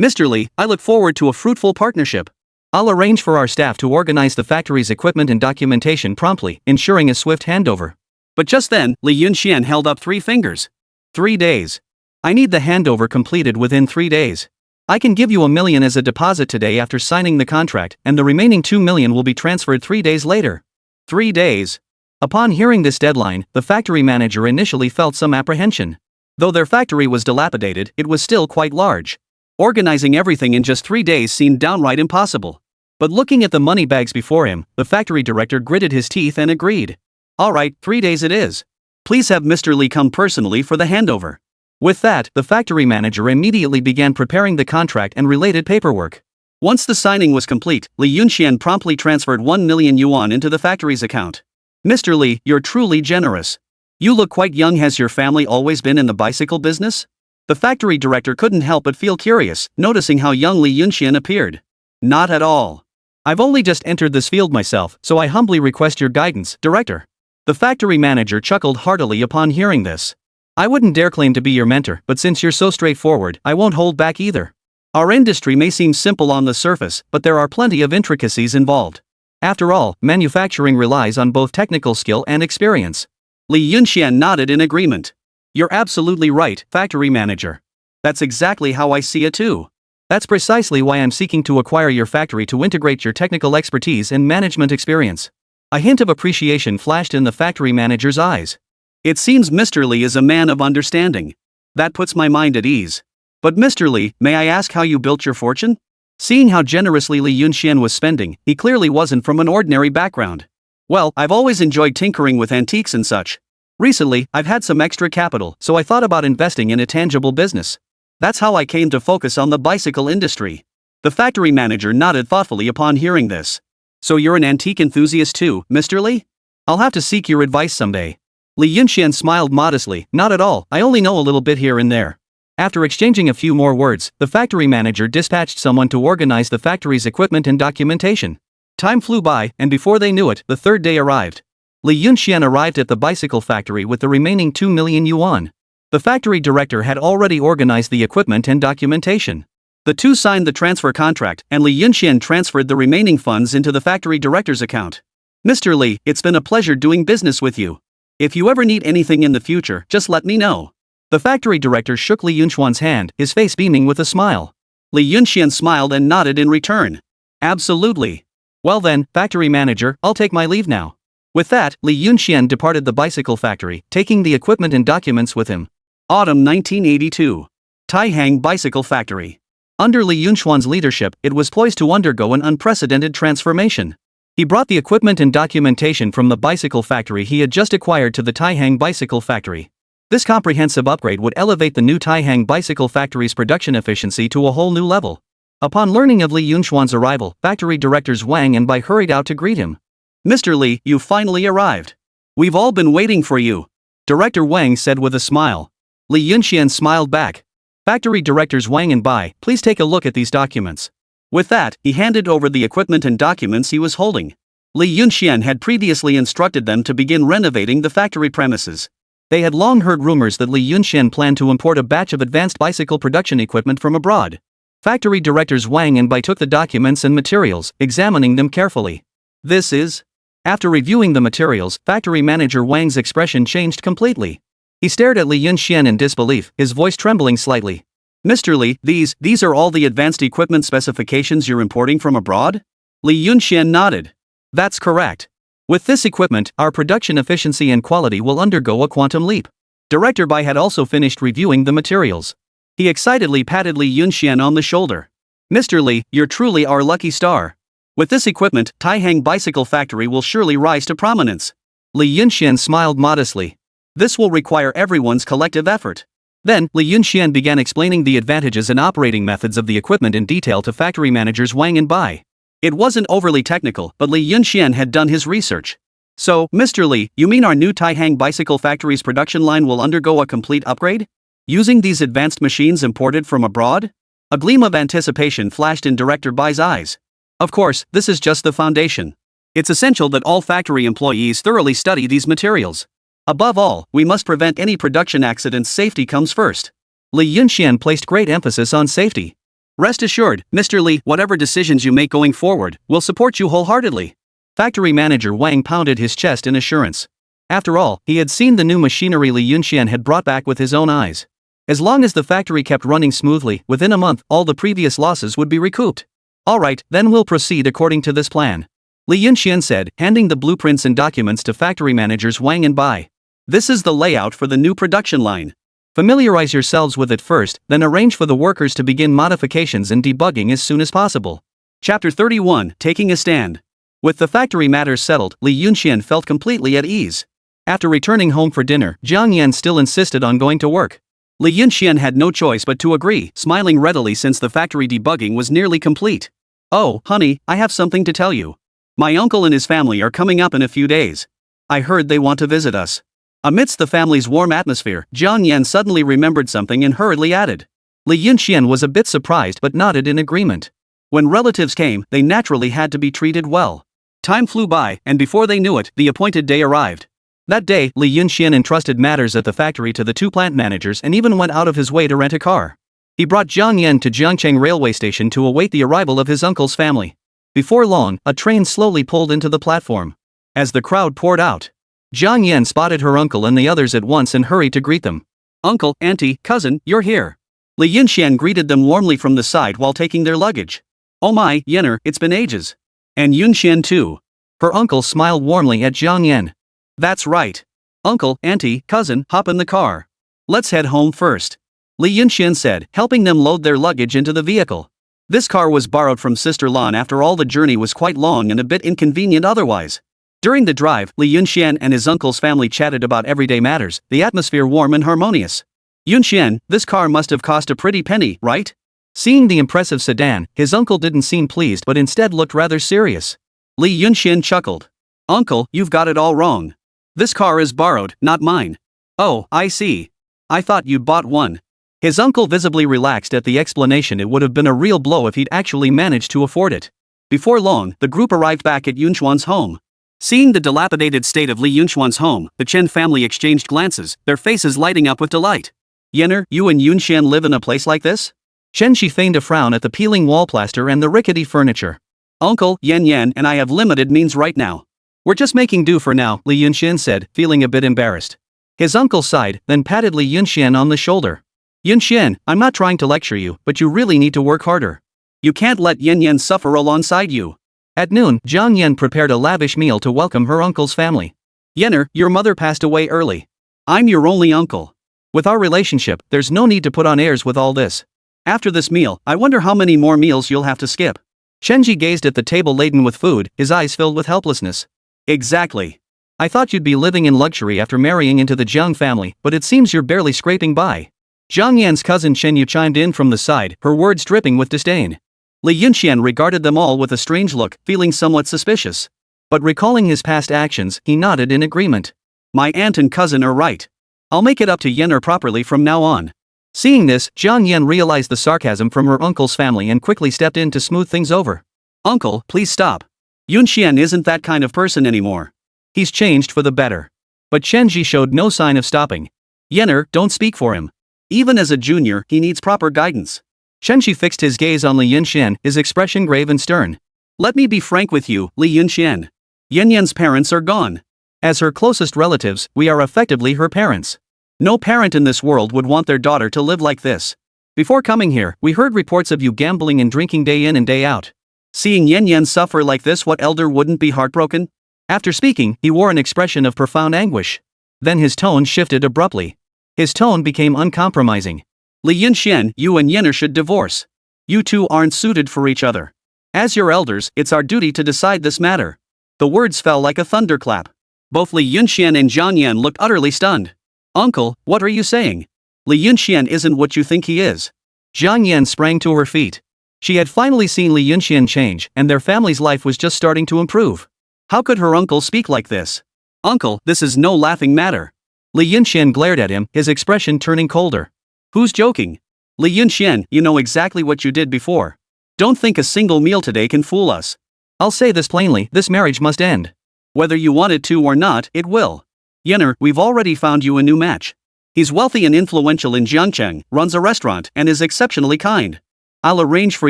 Mr. Lee, I look forward to a fruitful partnership. I'll arrange for our staff to organize the factory's equipment and documentation promptly, ensuring a swift handover. But just then, Li Yunxian held up 3 fingers. 3 days. I need the handover completed within 3 days. I can give you $1 million as a deposit today after signing the contract, and the remaining $2 million will be transferred 3 days later. 3 days. Upon hearing this deadline, the factory manager initially felt some apprehension. Though their factory was dilapidated, it was still quite large. Organizing everything in just 3 days seemed downright impossible. But looking at the money bags before him, the factory director gritted his teeth and agreed. Alright, 3 days it is. Please have Mr. Lee come personally for the handover. With that, the factory manager immediately began preparing the contract and related paperwork. Once the signing was complete, Li Yunxian promptly transferred 1 million yuan into the factory's account. Mr. Lee, you're truly generous. You look quite young. Has your family always been in the bicycle business? The factory director couldn't help but feel curious, noticing how young Li Yunxian appeared. Not at all. I've only just entered this field myself, so I humbly request your guidance, director. The factory manager chuckled heartily upon hearing this. I wouldn't dare claim to be your mentor, but since you're so straightforward, I won't hold back either. Our industry may seem simple on the surface, but there are plenty of intricacies involved. After all, manufacturing relies on both technical skill and experience. Li Yunxian nodded in agreement. You're absolutely right, factory manager. That's exactly how I see it too. That's precisely why I'm seeking to acquire your factory, to integrate your technical expertise and management experience. A hint of appreciation flashed in the factory manager's eyes. It seems Mr. Lee is a man of understanding. That puts my mind at ease. But Mr. Lee, may I ask how you built your fortune? Seeing how generously Li Yunxian was spending, he clearly wasn't from an ordinary background. Well, I've always enjoyed tinkering with antiques and such. Recently, I've had some extra capital, so I thought about investing in a tangible business. That's how I came to focus on the bicycle industry. The factory manager nodded thoughtfully upon hearing this. So you're an antique enthusiast too, Mr. Lee? I'll have to seek your advice someday. Li Yunxian smiled modestly. Not at all, I only know a little bit here and there. After exchanging a few more words, the factory manager dispatched someone to organize the factory's equipment and documentation. Time flew by, and before they knew it, the third day arrived. Li Yunxian arrived at the bicycle factory with the remaining 2 million yuan. The factory director had already organized the equipment and documentation. The two signed the transfer contract, and Li Yunxian transferred the remaining funds into the factory director's account. Mr. Lee, it's been a pleasure doing business with you. If you ever need anything in the future, just let me know. The factory director shook Li Yunxian's hand, his face beaming with a smile. Li Yunxian smiled and nodded in return. Absolutely. Well then, factory manager, I'll take my leave now. With that, Li Yunxian departed the bicycle factory, taking the equipment and documents with him. Autumn 1982. Taihang Bicycle Factory. Under Li Yunxian's leadership, it was poised to undergo an unprecedented transformation. He brought the equipment and documentation from the bicycle factory he had just acquired to the Taihang Bicycle Factory. This comprehensive upgrade would elevate the new Taihang Bicycle Factory's production efficiency to a whole new level. Upon learning of Li Yunxian's arrival, factory directors Wang and Bai hurried out to greet him. Mr. Lee, you finally arrived. We've all been waiting for you. Director Wang said with a smile. Li Yunxian smiled back. Factory directors Wang and Bai, please take a look at these documents. With that, he handed over the equipment and documents he was holding. Li Yunxian had previously instructed them to begin renovating the factory premises. They had long heard rumors that Li Yunxian planned to import a batch of advanced bicycle production equipment from abroad. Factory directors Wang and Bai took the documents and materials, examining them carefully. This is... After reviewing the materials, factory manager Wang's expression changed completely. He stared at Li Yunxian in disbelief, his voice trembling slightly. Mr. Lee, these are all the advanced equipment specifications you're importing from abroad? Li Yunxian nodded. That's correct. With this equipment, our production efficiency and quality will undergo a quantum leap. Director Bai had also finished reviewing the materials. He excitedly patted Li Yunxian on the shoulder. Mr. Lee, you're truly our lucky star. With this equipment, Taihang Bicycle Factory will surely rise to prominence. Li Yunxian smiled modestly. This will require everyone's collective effort. Then, Li Yunxian began explaining the advantages and operating methods of the equipment in detail to factory managers Wang and Bai. It wasn't overly technical, but Li Yunxian had done his research. So, Mr. Lee, you mean our new Taihang Bicycle Factory's production line will undergo a complete upgrade? Using these advanced machines imported from abroad? A gleam of anticipation flashed in Director Bai's eyes. Of course, this is just the foundation. It's essential that all factory employees thoroughly study these materials. Above all, we must prevent any production accidents. Safety comes first. Li Yunxian placed great emphasis on safety. Rest assured, Mr. Lee, whatever decisions you make going forward, will support you wholeheartedly. Factory manager Wang pounded his chest in assurance. After all, he had seen the new machinery Li Yunxian had brought back with his own eyes. As long as the factory kept running smoothly, within a month, all the previous losses would be recouped. Alright, then we'll proceed according to this plan. Li Yunxian said, handing the blueprints and documents to factory managers Wang and Bai. This is the layout for the new production line. Familiarize yourselves with it first, then arrange for the workers to begin modifications and debugging as soon as possible. Chapter 31, Taking a Stand. With the factory matters settled, Li Yunxian felt completely at ease. After returning home for dinner, Jiang Yan still insisted on going to work. Li Yunxian had no choice but to agree, smiling readily since the factory debugging was nearly complete. Oh, honey, I have something to tell you. My uncle and his family are coming up in a few days. I heard they want to visit us. Amidst the family's warm atmosphere, Jiang Yan suddenly remembered something and hurriedly added. Li Yunxian was a bit surprised but nodded in agreement. When relatives came, they naturally had to be treated well. Time flew by, and before they knew it, the appointed day arrived. That day, Li Yunxian entrusted matters at the factory to the two plant managers and even went out of his way to rent a car. He brought Jiang Yan to Jiangcheng railway station to await the arrival of his uncle's family. Before long, a train slowly pulled into the platform. As the crowd poured out, Jiang Yan spotted her uncle and the others at once and hurried to greet them. Uncle, auntie, cousin, you're here. Li Yunxian greeted them warmly from the side while taking their luggage. Oh my, Yenner, it's been ages. And Yunxian too. Her uncle smiled warmly at Jiang Yan. That's right. Uncle, auntie, cousin, hop in the car. Let's head home first. Li Yunxian said, helping them load their luggage into the vehicle. This car was borrowed from Sister Lan after all the journey was quite long and a bit inconvenient otherwise. During the drive, Li Yunxian and his uncle's family chatted about everyday matters, the atmosphere warm and harmonious. Yunxian, this car must have cost a pretty penny, right? Seeing the impressive sedan, his uncle didn't seem pleased but instead looked rather serious. Li Yunxian chuckled. Uncle, you've got it all wrong. This car is borrowed, not mine. Oh, I see. I thought you'd bought one. His uncle visibly relaxed at the explanation. It would have been a real blow if he'd actually managed to afford it. Before long, the group arrived back at Yunxuan's home. Seeing the dilapidated state of Li Yunxuan's home, the Chen family exchanged glances, their faces lighting up with delight. Yenner, you and Yunxian live in a place like this? Chen Shi feigned a frown at the peeling wall plaster and the rickety furniture. Uncle, Yan and I have limited means right now. We're just making do for now, Li Yunxian said, feeling a bit embarrassed. His uncle sighed, then patted Li Yunxian on the shoulder. Yunxian, I'm not trying to lecture you, but you really need to work harder. You can't let Yan suffer alongside you. At noon, Jiang Yan prepared a lavish meal to welcome her uncle's family. Yenner, your mother passed away early. I'm your only uncle. With our relationship, there's no need to put on airs with all this. After this meal, I wonder how many more meals you'll have to skip. Chenji gazed at the table laden with food, his eyes filled with helplessness. Exactly. I thought you'd be living in luxury after marrying into the Jiang family, but it seems you're barely scraping by. Jiang Yan's cousin Chen Yu chimed in from the side, her words dripping with disdain. Li Yunxian regarded them all with a strange look, feeling somewhat suspicious. But recalling his past actions, he nodded in agreement. My aunt and cousin are right. I'll make it up to Yenner properly from now on. Seeing this, Jiang Yan realized the sarcasm from her uncle's family and quickly stepped in to smooth things over. Uncle, please stop. Yunxian isn't that kind of person anymore. He's changed for the better. But Chen Ji showed no sign of stopping. Yenner, don't speak for him. Even as a junior, he needs proper guidance. Chen Ji fixed his gaze on Li Yunxian, his expression grave and stern. Let me be frank with you, Li Yunxian. Yan's parents are gone. As her closest relatives, we are effectively her parents. No parent in this world would want their daughter to live like this. Before coming here, we heard reports of you gambling and drinking day in and day out. Seeing Yan suffer like this, what elder wouldn't be heartbroken? After speaking, he wore an expression of profound anguish. Then his tone shifted abruptly. His tone became uncompromising. Li Yunxian, you and Yenner should divorce. You two aren't suited for each other. As your elders, it's our duty to decide this matter. The words fell like a thunderclap. Both Li Yunxian and Jiang Yan looked utterly stunned. Uncle, what are you saying? Li Yunxian isn't what you think he is. Jiang Yan sprang to her feet. She had finally seen Li Yunxian change, and their family's life was just starting to improve. How could her uncle speak like this? Uncle, this is no laughing matter. Li Yunxian glared at him, his expression turning colder. Who's joking? Li Yunxian, you know exactly what you did before. Don't think a single meal today can fool us. I'll say this plainly, this marriage must end. Whether you want it to or not, it will. Yenner, we've already found you a new match. He's wealthy and influential in Jiangcheng, runs a restaurant, and is exceptionally kind. I'll arrange for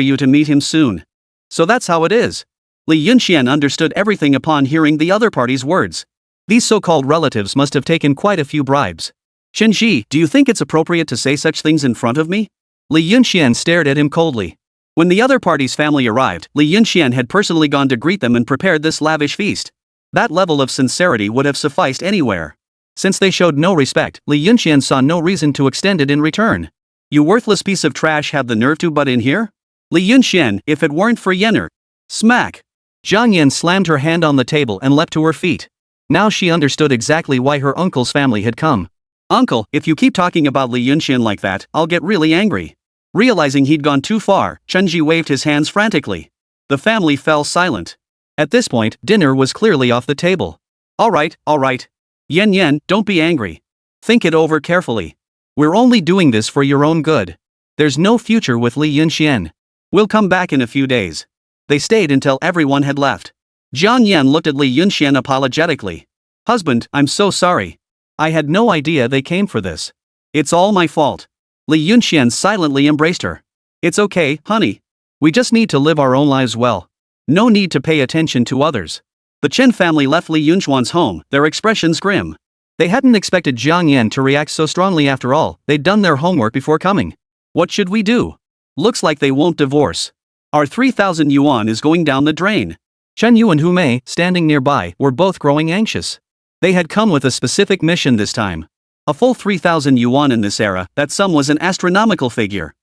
you to meet him soon. So that's how it is. Li Yunxian understood everything upon hearing the other party's words. These so-called relatives must have taken quite a few bribes. Shenji, do you think it's appropriate to say such things in front of me? Li Yunxian stared at him coldly. When the other party's family arrived, Li Yunxian had personally gone to greet them and prepared this lavish feast. That level of sincerity would have sufficed anywhere. Since they showed no respect, Li Yunxian saw no reason to extend it in return. You worthless piece of trash have the nerve to butt in here? Li Yunxian, if it weren't for Yenner. Smack! Zhang Yan slammed her hand on the table and leapt to her feet. Now she understood exactly why her uncle's family had come. Uncle, if you keep talking about Li Yunxian like that, I'll get really angry. Realizing he'd gone too far, Chenji waved his hands frantically. The family fell silent. At this point, dinner was clearly off the table. Alright. Yen, don't be angry. Think it over carefully. We're only doing this for your own good. There's no future with Li Yunxian. We'll come back in a few days. They stayed until everyone had left. Jiang Yan looked at Li Yunxian apologetically. Husband, I'm so sorry. I had no idea they came for this. It's all my fault. Li Yunxian silently embraced her. It's okay, honey. We just need to live our own lives well. No need to pay attention to others. The Chen family left Li Yunxuan's home, their expressions grim. They hadn't expected Jiang Yan to react so strongly after all. They'd done their homework before coming. What should we do? Looks like they won't divorce. Our 3,000 yuan is going down the drain. Chen Yu and Hu Mei, standing nearby, were both growing anxious. They had come with a specific mission this time. A full 3,000 yuan in this era, that sum was an astronomical figure.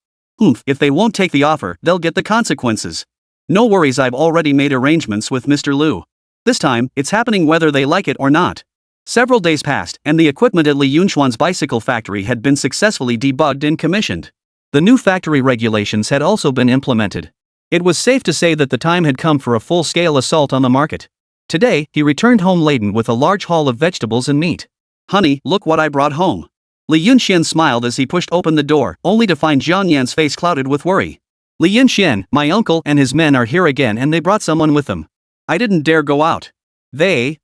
If they won't take the offer, they'll get the consequences. No worries, I've already made arrangements with Mr. Liu. This time, it's happening whether they like it or not. Several days passed, and the equipment at Li Yunxuan's bicycle factory had been successfully debugged and commissioned. The new factory regulations had also been implemented. It was safe to say that the time had come for a full-scale assault on the market. Today, he returned home laden with a large haul of vegetables and meat. Honey, look what I brought home. Li Yunxian smiled as he pushed open the door, only to find Jiang Yan's face clouded with worry. Li Yunxian, my uncle and his men are here again and they brought someone with them. I didn't dare go out. They're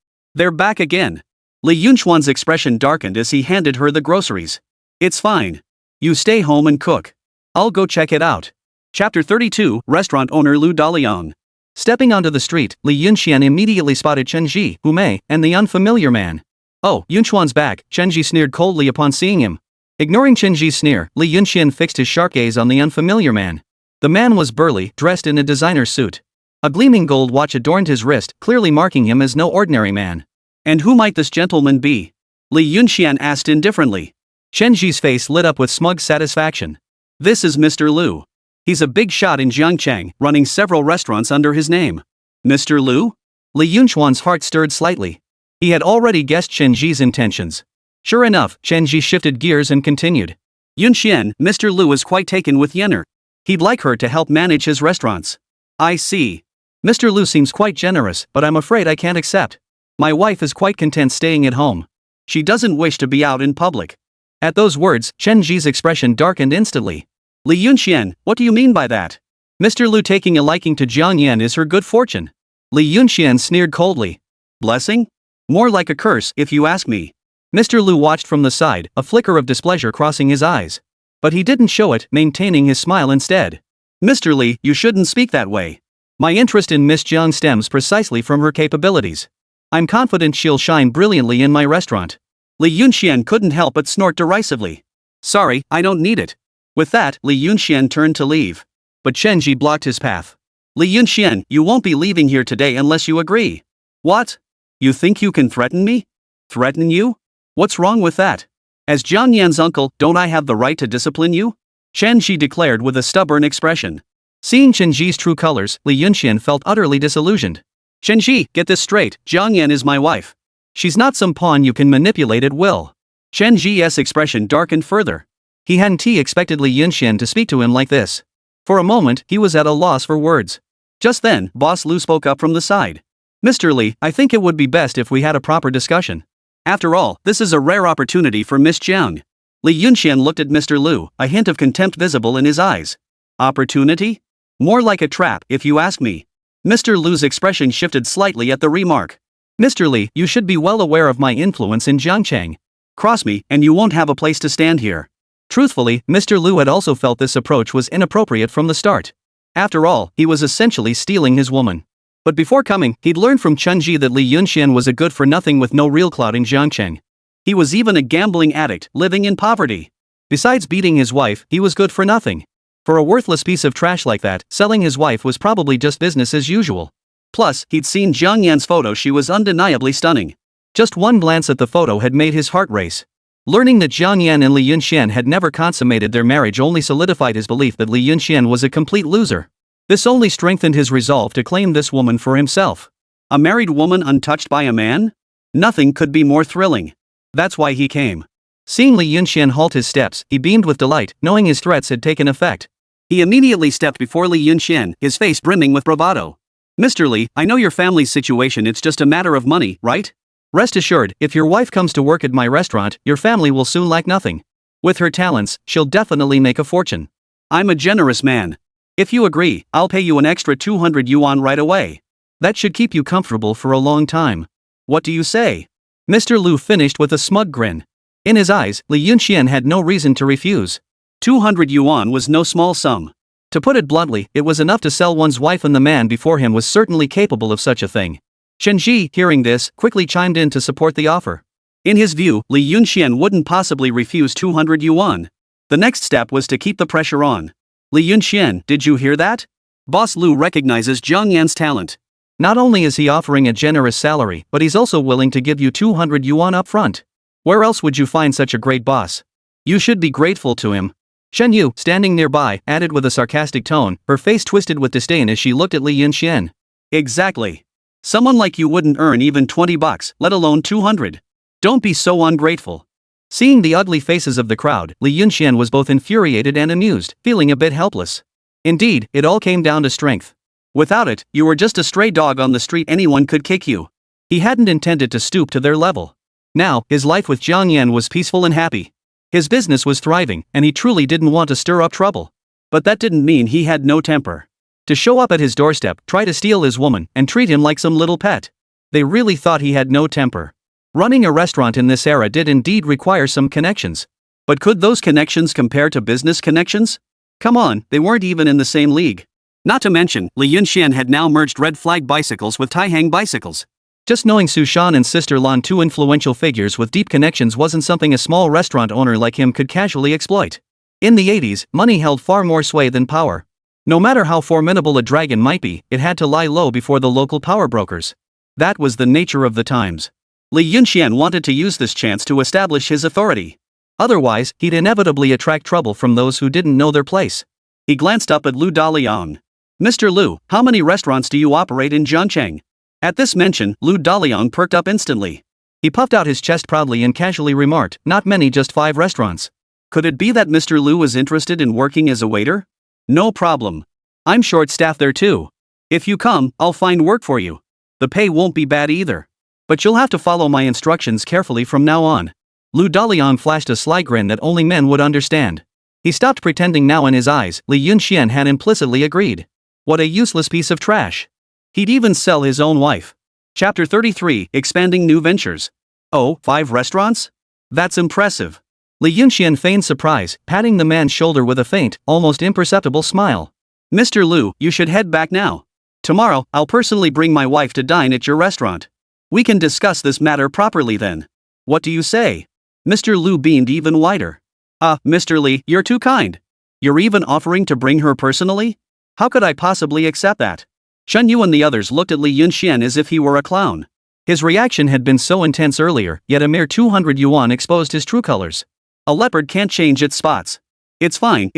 back again. Li Yunxuan's expression darkened as he handed her the groceries. It's fine. You stay home and cook. I'll go check it out. Chapter 32, Restaurant Owner Lu Daliang. Stepping onto the street, Li Yunxian immediately spotted Chen Ji, Hu Mei, and the unfamiliar man. Oh, Yunxuan's back, Chen Ji sneered coldly upon seeing him. Ignoring Chen Ji's sneer, Li Yunxian fixed his sharp gaze on the unfamiliar man. The man was burly, dressed in a designer suit. A gleaming gold watch adorned his wrist, clearly marking him as no ordinary man. And who might this gentleman be? Li Yunxian asked indifferently. Chen Ji's face lit up with smug satisfaction. This is Mr. Liu. He's a big shot in Jiangchang, running several restaurants under his name. Mr. Liu? Li Yunxuan's heart stirred slightly. He had already guessed Chen Ji's intentions. Sure enough, Chen Ji shifted gears and continued. Yunxian, Mr. Liu is quite taken with Yenner. He'd like her to help manage his restaurants. I see. Mr. Liu seems quite generous, but I'm afraid I can't accept. My wife is quite content staying at home. She doesn't wish to be out in public. At those words, Chen Ji's expression darkened instantly. Li Yunxian, what do you mean by that? Mr. Liu taking a liking to Jiang Yan is her good fortune. Li Yunxian sneered coldly. Blessing? More like a curse, if you ask me. Mr. Liu watched from the side, a flicker of displeasure crossing his eyes. But he didn't show it, maintaining his smile instead. Mr. Li, you shouldn't speak that way. My interest in Miss Jiang stems precisely from her capabilities. I'm confident she'll shine brilliantly in my restaurant. Li Yunxian couldn't help but snort derisively. Sorry, I don't need it. With that, Li Yunxian turned to leave. But Chen Ji blocked his path. Li Yunxian, you won't be leaving here today unless you agree. What? You think you can threaten me? Threaten you? What's wrong with that? As Jiang Yan's uncle, don't I have the right to discipline you? Chen Ji declared with a stubborn expression. Seeing Chen Ji's true colors, Li Yunxian felt utterly disillusioned. Chen Ji, get this straight, Jiang Yan is my wife. She's not some pawn you can manipulate at will. Chen Ji's expression darkened further. He hadn't expected Li Yunxian to speak to him like this. For a moment, he was at a loss for words. Just then, Boss Lu spoke up from the side. Mr. Li, I think it would be best if we had a proper discussion. After all, this is a rare opportunity for Miss Jiang. Li Yunxian looked at Mr. Liu, a hint of contempt visible in his eyes. Opportunity? More like a trap, if you ask me. Mr. Liu's expression shifted slightly at the remark. Mr. Li, you should be well aware of my influence in Jiangchang. Cross me, and you won't have a place to stand here. Truthfully, Mr. Liu had also felt this approach was inappropriate from the start. After all, he was essentially stealing his woman. But before coming, he'd learned from Chunji that Li Yunxian was a good-for-nothing with no real clout in Jiangcheng. He was even a gambling addict, living in poverty. Besides beating his wife, he was good for nothing. For a worthless piece of trash like that, selling his wife was probably just business as usual. Plus, he'd seen Jiang Yan's photo. She was undeniably stunning. Just one glance at the photo had made his heart race. Learning that Jiang Yan and Li Yunxian had never consummated their marriage only solidified his belief that Li Yunxian was a complete loser. This only strengthened his resolve to claim this woman for himself. A married woman untouched by a man? Nothing could be more thrilling. That's why he came. Seeing Li Yunxian halt his steps, he beamed with delight, knowing his threats had taken effect. He immediately stepped before Li Yunxian, his face brimming with bravado. Mr. Li, I know your family's situation, it's just a matter of money, right? Rest assured, if your wife comes to work at my restaurant, your family will soon lack nothing. With her talents, she'll definitely make a fortune. I'm a generous man. If you agree, I'll pay you an extra 200 yuan right away. That should keep you comfortable for a long time. What do you say? Mr. Liu finished with a smug grin. In his eyes, Li Yunxian had no reason to refuse. 200 yuan was no small sum. To put it bluntly, it was enough to sell one's wife, and the man before him was certainly capable of such a thing. Chen Ji, hearing this, quickly chimed in to support the offer. In his view, Li Yunxian wouldn't possibly refuse 200 yuan. The next step was to keep the pressure on. Li Yunxian, did you hear that? Boss Liu recognizes Jiang Yan's talent. Not only is he offering a generous salary, but he's also willing to give you 200 yuan up front. Where else would you find such a great boss? You should be grateful to him. Shen Yu, standing nearby, added with a sarcastic tone, her face twisted with disdain as she looked at Li Yunxian. Exactly. Someone like you wouldn't earn even 20 bucks, let alone 200. Don't be so ungrateful. Seeing the ugly faces of the crowd, Li Yunxian was both infuriated and amused, feeling a bit helpless. Indeed, it all came down to strength. Without it, you were just a stray dog on the street, anyone could kick you. He hadn't intended to stoop to their level. Now, his life with Jiang Yan was peaceful and happy. His business was thriving, and he truly didn't want to stir up trouble. But that didn't mean he had no temper. To show up at his doorstep, try to steal his woman, and treat him like some little pet. They really thought he had no temper. Running a restaurant in this era did indeed require some connections. But could those connections compare to business connections? Come on, they weren't even in the same league. Not to mention, Li Yunxian had now merged red flag bicycles with Taihang bicycles. Just knowing Su Shan and Sister Lan, two influential figures with deep connections, wasn't something a small restaurant owner like him could casually exploit. In the 80s, money held far more sway than power. No matter how formidable a dragon might be, it had to lie low before the local power brokers. That was the nature of the times. Li Yunxian wanted to use this chance to establish his authority. Otherwise, he'd inevitably attract trouble from those who didn't know their place. He glanced up at Lu Daliang. Mr. Lu, how many restaurants do you operate in Jiangcheng? At this mention, Lu Daliang perked up instantly. He puffed out his chest proudly and casually remarked, not many, just 5 restaurants. Could it be that Mr. Lu was interested in working as a waiter? No problem. I'm short-staffed there too. If you come, I'll find work for you. The pay won't be bad either. But you'll have to follow my instructions carefully from now on. Lu Daliang flashed a sly grin that only men would understand. He stopped pretending now. In his eyes, Li Yunxian had implicitly agreed. What a useless piece of trash. He'd even sell his own wife. Chapter 33, Expanding New Ventures. Oh, 5 restaurants? That's impressive. Li Yunxian feigned surprise, patting the man's shoulder with a faint, almost imperceptible smile. Mr. Lu, you should head back now. Tomorrow, I'll personally bring my wife to dine at your restaurant. We can discuss this matter properly then. What do you say? Mr. Lu beamed even wider. Mr. Li, you're too kind. You're even offering to bring her personally? How could I possibly accept that? Shen Yu and the others looked at Li Yunxian as if he were a clown. His reaction had been so intense earlier, yet a mere 200 yuan exposed his true colors. A leopard can't change its spots. It's fine.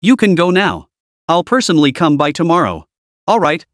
You can go now. I'll personally come by tomorrow. All right.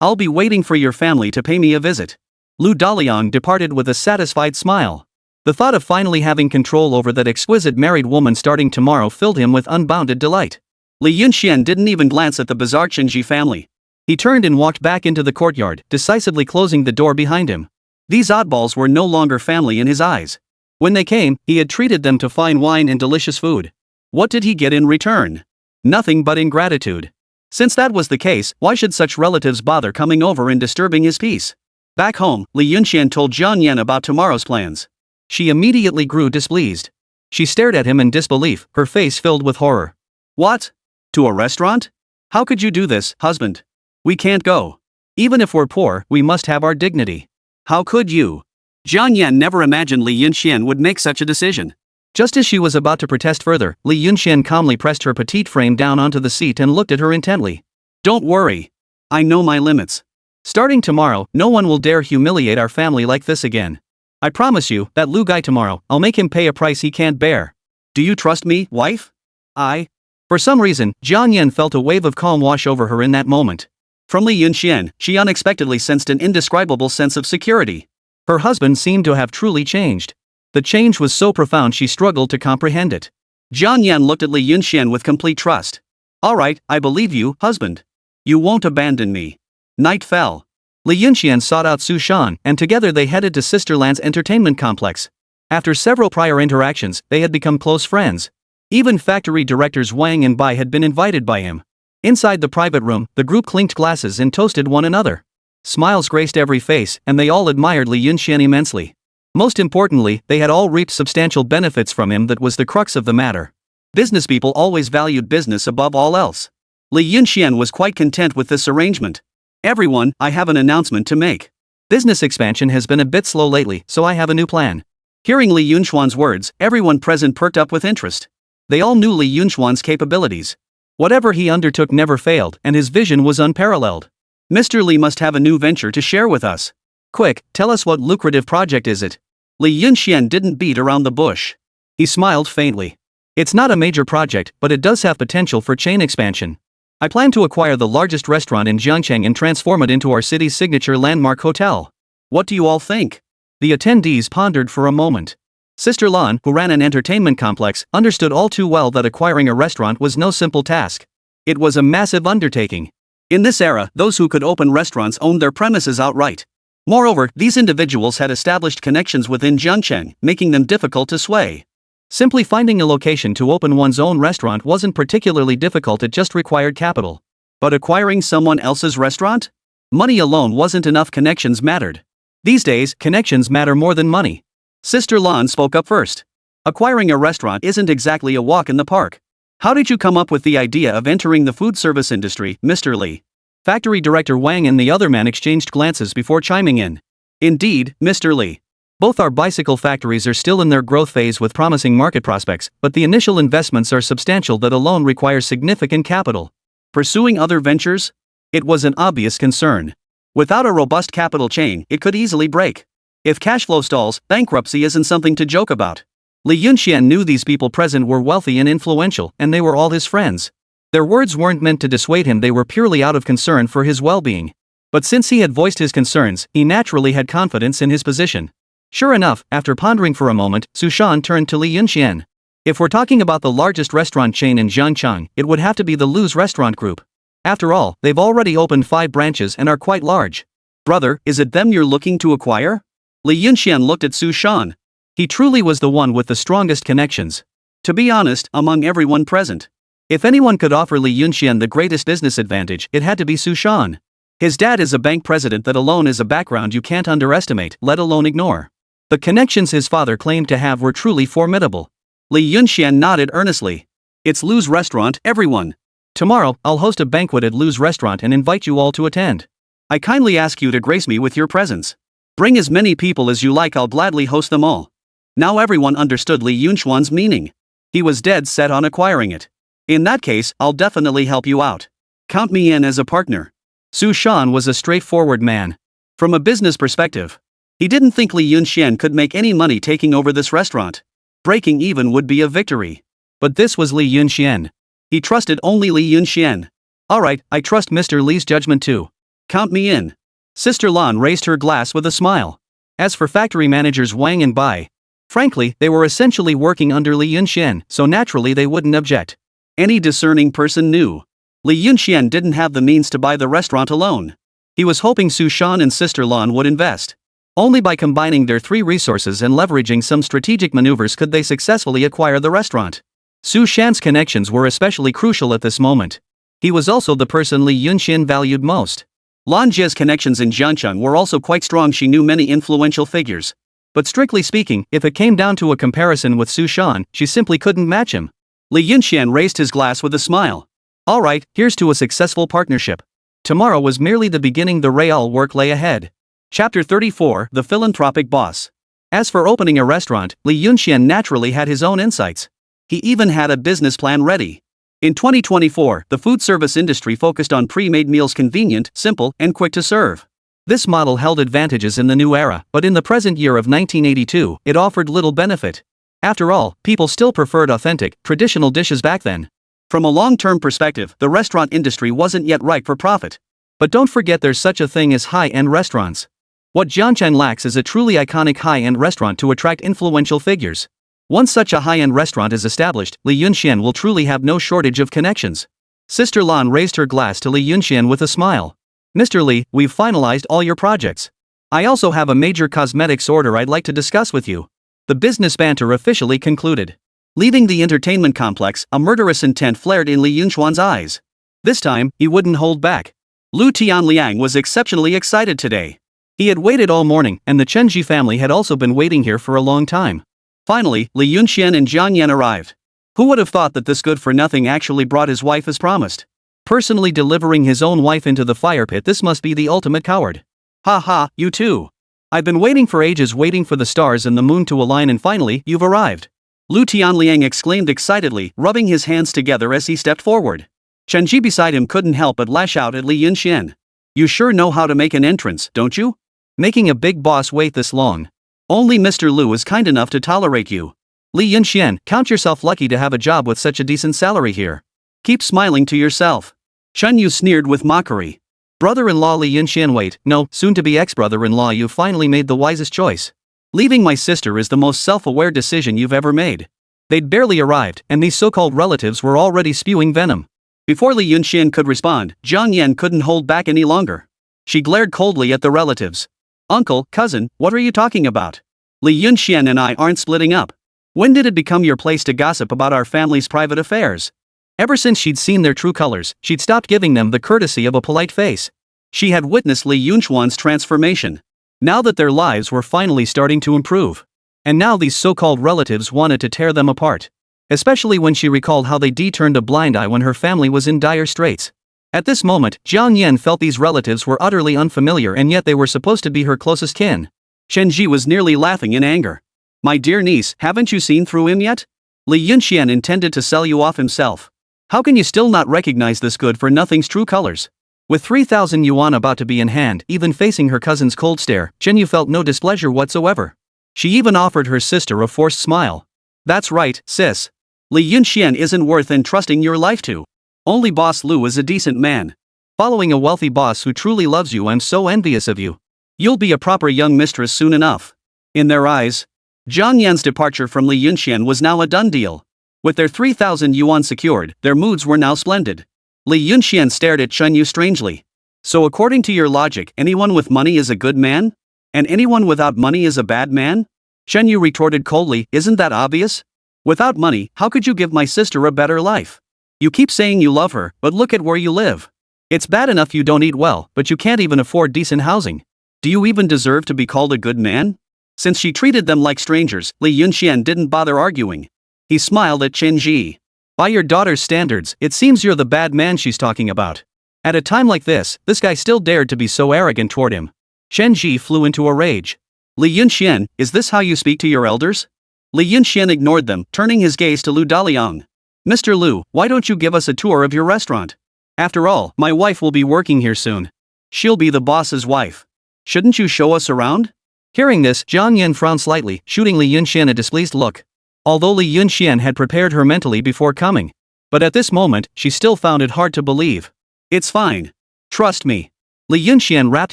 I'll be waiting for your family to pay me a visit. Lu Daliang departed with a satisfied smile. The thought of finally having control over that exquisite married woman starting tomorrow filled him with unbounded delight. Li Yunxian didn't even glance at the bizarre Chenji family. He turned and walked back into the courtyard, decisively closing the door behind him. These oddballs were no longer family in his eyes. When they came, he had treated them to fine wine and delicious food. What did he get in return? Nothing but ingratitude. Since that was the case, why should such relatives bother coming over and disturbing his peace? Back home, Li Yunxian told Jiang Yan about tomorrow's plans. She immediately grew displeased. She stared at him in disbelief, her face filled with horror. What? To a restaurant? How could you do this, husband? We can't go. Even if we're poor, we must have our dignity. How could you? Jiang Yan never imagined Li Yunxian would make such a decision. Just as she was about to protest further, Li Yunxian calmly pressed her petite frame down onto the seat and looked at her intently. Don't worry. I know my limits. Starting tomorrow, no one will dare humiliate our family like this again. I promise you, that Lu guy tomorrow, I'll make him pay a price he can't bear. Do you trust me, wife? For some reason, Jiang Yan felt a wave of calm wash over her in that moment. From Li Yunxian, she unexpectedly sensed an indescribable sense of security. Her husband seemed to have truly changed. The change was so profound she struggled to comprehend it. Jiang Yan looked at Li Yunxian with complete trust. All right, I believe you, husband. You won't abandon me. Night fell. Li Yunxian sought out Su Shan, and together they headed to Sister Lan's entertainment complex. After several prior interactions, they had become close friends. Even factory directors Wang and Bai had been invited by him. Inside the private room, the group clinked glasses and toasted one another. Smiles graced every face, and they all admired Li Yunxian immensely. Most importantly, they had all reaped substantial benefits from him. That was the crux of the matter. Business people always valued business above all else. Li Yunxian was quite content with this arrangement. Everyone, I have an announcement to make. Business expansion has been a bit slow lately, so I have a new plan. Hearing Li Yunxuan's words, everyone present perked up with interest. They all knew Li Yunxuan's capabilities. Whatever he undertook never failed, and his vision was unparalleled. Mr. Li must have a new venture to share with us. Quick, tell us what lucrative project is it? Li Yunxian didn't beat around the bush. He smiled faintly. It's not a major project, but it does have potential for chain expansion. I plan to acquire the largest restaurant in Jiangcheng and transform it into our city's signature landmark hotel. What do you all think? The attendees pondered for a moment. Sister Lan, who ran an entertainment complex, understood all too well that acquiring a restaurant was no simple task. It was a massive undertaking. In this era, those who could open restaurants owned their premises outright. Moreover, these individuals had established connections within Jiangcheng, making them difficult to sway. Simply finding a location to open one's own restaurant wasn't particularly difficult, it just required capital. But acquiring someone else's restaurant? Money alone wasn't enough, connections mattered. These days, connections matter more than money. Sister Lan spoke up first. Acquiring a restaurant isn't exactly a walk in the park. How did you come up with the idea of entering the food service industry, Mr. Li? Factory Director Wang and the other man exchanged glances before chiming in. Indeed, Mr. Li. Both our bicycle factories are still in their growth phase with promising market prospects, but the initial investments are substantial that alone requires significant capital. Pursuing other ventures? It was an obvious concern. Without a robust capital chain, it could easily break. If cash flow stalls, bankruptcy isn't something to joke about. Li Yunxian knew these people present were wealthy and influential, and they were all his friends. Their words weren't meant to dissuade him, they were purely out of concern for his well-being. But since he had voiced his concerns, he naturally had confidence in his position. Sure enough, after pondering for a moment, Su Shan turned to Li Yunxian. If we're talking about the largest restaurant chain in Jiangcheng, it would have to be the Lu's Restaurant Group. After all, they've already opened 5 branches and are quite large. Brother, is it them you're looking to acquire? Li Yunxian looked at Su Shan. He truly was the one with the strongest connections. To be honest, among everyone present, if anyone could offer Li Yunxian the greatest business advantage, it had to be Su Shan. His dad is a bank president, that alone is a background you can't underestimate, let alone ignore. The connections his father claimed to have were truly formidable. Li Yunxian nodded earnestly. It's Lu's restaurant, everyone. Tomorrow, I'll host a banquet at Lu's restaurant and invite you all to attend. I kindly ask you to grace me with your presence. Bring as many people as you like, I'll gladly host them all. Now everyone understood Li Yunxuan's meaning. He was dead set on acquiring it. In that case, I'll definitely help you out. Count me in as a partner. Su Shan was a straightforward man. From a business perspective, he didn't think Li Yunxian could make any money taking over this restaurant. Breaking even would be a victory. But this was Li Yunxian. He trusted only Li Yunxian. Alright, I trust Mr. Li's judgment too. Count me in. Sister Lan raised her glass with a smile. As for factory managers Wang and Bai, frankly, they were essentially working under Li Yunxian, so naturally they wouldn't object. Any discerning person knew Li Yunxian didn't have the means to buy the restaurant alone. He was hoping Su Shan and Sister Lan would invest. Only by combining their 3 resources and leveraging some strategic maneuvers could they successfully acquire the restaurant. Su Shan's connections were especially crucial at this moment. He was also the person Li Yunxian valued most. Lan Jie's connections in Jiangcheng were also quite strong. She knew many influential figures. But strictly speaking, if it came down to a comparison with Su Shan, she simply couldn't match him. Li Yunxian raised his glass with a smile. Alright, here's to a successful partnership. Tomorrow was merely the beginning, the real work lay ahead. Chapter 34, The Philanthropic Boss. As for opening a restaurant, Li Yunxian naturally had his own insights. He even had a business plan ready. In 2024, the food service industry focused on pre-made meals, convenient, simple, and quick to serve. This model held advantages in the new era, but in the present year of 1982, it offered little benefit. After all, people still preferred authentic, traditional dishes back then. From a long-term perspective, the restaurant industry wasn't yet ripe for profit. But don't forget there's such a thing as high-end restaurants. What Jianshan lacks is a truly iconic high-end restaurant to attract influential figures. Once such a high-end restaurant is established, Li Yunxian will truly have no shortage of connections. Sister Lan raised her glass to Li Yunxian with a smile. Mr. Li, we've finalized all your projects. I also have a major cosmetics order I'd like to discuss with you. The business banter officially concluded. Leaving the entertainment complex, a murderous intent flared in Li Yunxuan's eyes. This time, he wouldn't hold back. Lu Tianliang was exceptionally excited today. He had waited all morning, and the Chenji family had also been waiting here for a long time. Finally, Li Yunxian and Jiang Yan arrived. Who would have thought that this good-for-nothing actually brought his wife as promised? Personally delivering his own wife into the fire pit, this must be the ultimate coward. Ha ha, you too. I've been waiting for ages, waiting for the stars and the moon to align, and finally, you've arrived. Lu Tianliang exclaimed excitedly, rubbing his hands together as he stepped forward. Chenji beside him couldn't help but lash out at Li Yunxian. You sure know how to make an entrance, don't you? Making a big boss wait this long. Only Mr. Lu is kind enough to tolerate you. Li Yunxian, count yourself lucky to have a job with such a decent salary here. Keep smiling to yourself. Chen Yu sneered with mockery. Brother-in-law Li Yunxian, wait, no, soon-to-be ex-brother-in-law, you finally made the wisest choice. Leaving my sister is the most self-aware decision you've ever made. They'd barely arrived, and these so-called relatives were already spewing venom. Before Li Yunxian could respond, Jiang Yan couldn't hold back any longer. She glared coldly at the relatives. Uncle, cousin, what are you talking about? Li Yunxian and I aren't splitting up. When did it become your place to gossip about our family's private affairs? Ever since she'd seen their true colors, she'd stopped giving them the courtesy of a polite face. She had witnessed Li Yunxuan's transformation. Now that their lives were finally starting to improve. And now these so-called relatives wanted to tear them apart. Especially when she recalled how they turned a blind eye when her family was in dire straits. At this moment, Jiang Yan felt these relatives were utterly unfamiliar, and yet they were supposed to be her closest kin. Chen Ji was nearly laughing in anger. My dear niece, haven't you seen through him yet? Li Yunxian intended to sell you off himself. How can you still not recognize this good-for-nothing's true colors? With 3,000 yuan about to be in hand, even facing her cousin's cold stare, Chen Yu felt no displeasure whatsoever. She even offered her sister a forced smile. That's right, sis. Li Yunxian isn't worth entrusting your life to. Only Boss Lu is a decent man. Following a wealthy boss who truly loves you, I'm so envious of you. You'll be a proper young mistress soon enough. In their eyes, Jiang Yan's departure from Li Yunxian was now a done deal. With their 3,000 yuan secured, their moods were now splendid. Li Yunxian stared at Chen Yu strangely. So according to your logic, anyone with money is a good man? And anyone without money is a bad man? Chen Yu retorted coldly, isn't that obvious? Without money, how could you give my sister a better life? You keep saying you love her, but look at where you live. It's bad enough you don't eat well, but you can't even afford decent housing. Do you even deserve to be called a good man? Since she treated them like strangers, Li Yunxian didn't bother arguing. He smiled at Chen Ji. By your daughter's standards, it seems you're the bad man she's talking about. At a time like this guy still dared to be so arrogant toward him. Chen Ji flew into a rage. Li Yunxian, is this how you speak to your elders? Li Yunxian ignored them, turning his gaze to Lu Daliang. Mr. Lu, why don't you give us a tour of your restaurant? After all, my wife will be working here soon. She'll be the boss's wife. Shouldn't you show us around? Hearing this, Jiang Yan frowned slightly, shooting Li Yunxian a displeased look. Although Li Yunxian had prepared her mentally before coming. But at this moment, she still found it hard to believe. It's fine. Trust me. Li Yunxian wrapped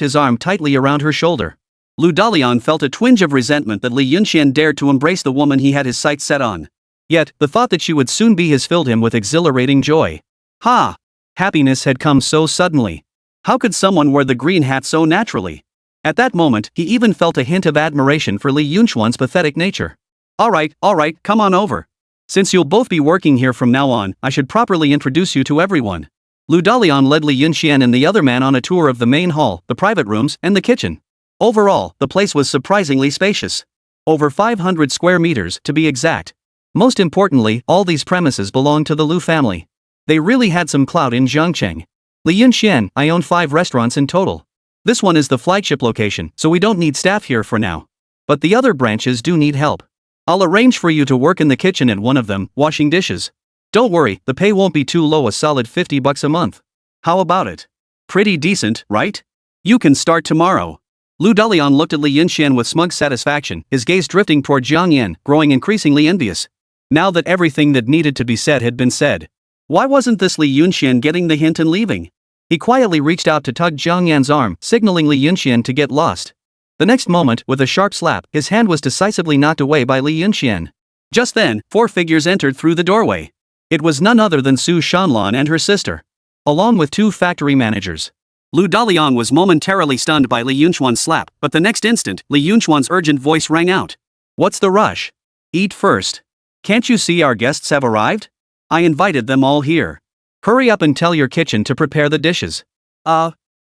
his arm tightly around her shoulder. Lu Dalian felt a twinge of resentment that Li Yunxian dared to embrace the woman he had his sights set on. Yet, the thought that she would soon be his filled him with exhilarating joy. Ha! Happiness had come so suddenly. How could someone wear the green hat so naturally? At that moment, he even felt a hint of admiration for Li Yunxuan's pathetic nature. Alright, come on over. Since you'll both be working here from now on, I should properly introduce you to everyone. Lu Dalian led Li Yunxian and the other man on a tour of the main hall, the private rooms, and the kitchen. Overall, the place was surprisingly spacious. Over 500 square meters, to be exact. Most importantly, all these premises belong to the Lu family. They really had some clout in Zhangcheng. Li Yunxian, I own 5 restaurants in total. This one is the flagship location, so we don't need staff here for now. But the other branches do need help. I'll arrange for you to work in the kitchen at one of them, washing dishes. Don't worry, the pay won't be too low, a solid $50 a month. How about it? Pretty decent, right? You can start tomorrow. Lu Dalian looked at Li Yunxian with smug satisfaction, his gaze drifting toward Jiang Yan, growing increasingly envious. Now that everything that needed to be said had been said. Why wasn't this Li Yunxian getting the hint and leaving? He quietly reached out to tug Jiang Yan's arm, signaling Li Yunxian to get lost. The next moment, with a sharp slap, his hand was decisively knocked away by Li Yunxian. Just then, 4 figures entered through the doorway. It was none other than Su Shanlan and her sister, along with 2 factory managers. Lu Dalian was momentarily stunned by Li Yunxuan's slap, but the next instant, Li Yunxuan's urgent voice rang out. What's the rush? Eat first. Can't you see our guests have arrived? I invited them all here. Hurry up and tell your kitchen to prepare the dishes.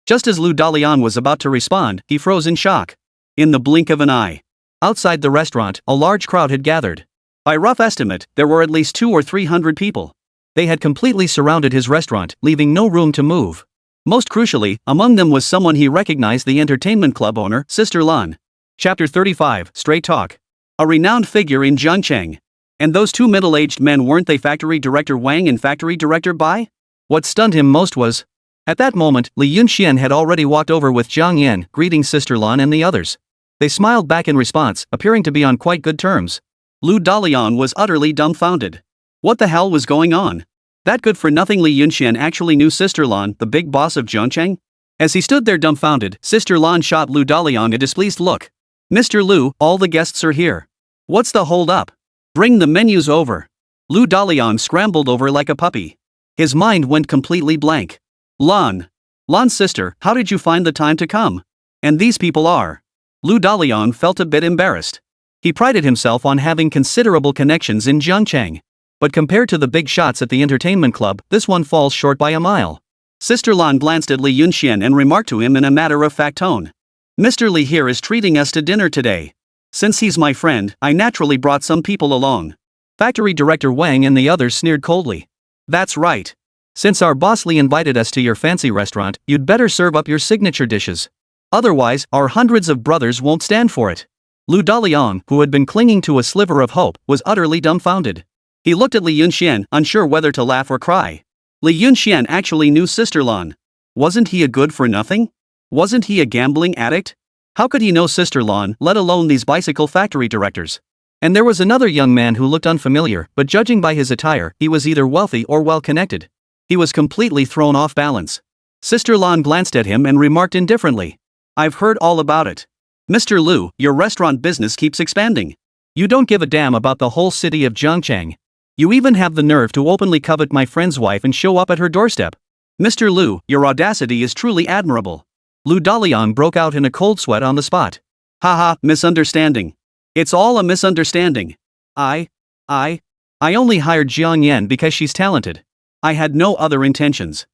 Just as Lu Dalian was about to respond, he froze in shock. In the blink of an eye. Outside the restaurant, a large crowd had gathered. By rough estimate, there were at least 200 or 300 people. They had completely surrounded his restaurant, leaving no room to move. Most crucially, among them was someone he recognized, the entertainment club owner, Sister Lan. Chapter 35, Straight Talk. A renowned figure in Zhangcheng. And those 2 middle-aged men, weren't they factory director Wang and factory director Bai? What stunned him most was, at that moment, Li Yunxian had already walked over with Jiang Yan, greeting Sister Lan and the others. They smiled back in response, appearing to be on quite good terms. Lu Dalian was utterly dumbfounded. What the hell was going on? That good-for-nothing Li Yunxian actually knew Sister Lan, the big boss of Zhangcheng? As he stood there dumbfounded, Sister Lan shot Lu Dalian a displeased look. Mr. Lu, all the guests are here. What's the hold up? Bring the menus over. Lu Dalian scrambled over like a puppy. His mind went completely blank. Lan's sister, how did you find the time to come? And these people are? Lu Dalian felt a bit embarrassed. He prided himself on having considerable connections in Zhangcheng. But compared to the big shots at the entertainment club, this one falls short by a mile. Sister Lan glanced at Li Yunxian and remarked to him in a matter-of-fact tone. Mr. Li here is treating us to dinner today. Since he's my friend, I naturally brought some people along. Factory director Wang and the others sneered coldly. That's right. Since our boss Li invited us to your fancy restaurant, you'd better serve up your signature dishes. Otherwise, our hundreds of brothers won't stand for it. Lu Dalian, who had been clinging to a sliver of hope, was utterly dumbfounded. He looked at Li Yunxian, unsure whether to laugh or cry. Li Yunxian actually knew Sister Lan. Wasn't he a good-for-nothing? Wasn't he a gambling addict? How could he know Sister Lan, let alone these bicycle factory directors? And there was another young man who looked unfamiliar, but judging by his attire, he was either wealthy or well-connected. He was completely thrown off balance. Sister Lan glanced at him and remarked indifferently. I've heard all about it. Mr. Lu, your restaurant business keeps expanding. You don't give a damn about the whole city of Zhangcheng. You even have the nerve to openly covet my friend's wife and show up at her doorstep. Mr. Lu, your audacity is truly admirable. Lu Dalian broke out in a cold sweat on the spot. Haha, misunderstanding. It's all a misunderstanding. I only hired Jiang Yan because she's talented. I had no other intentions.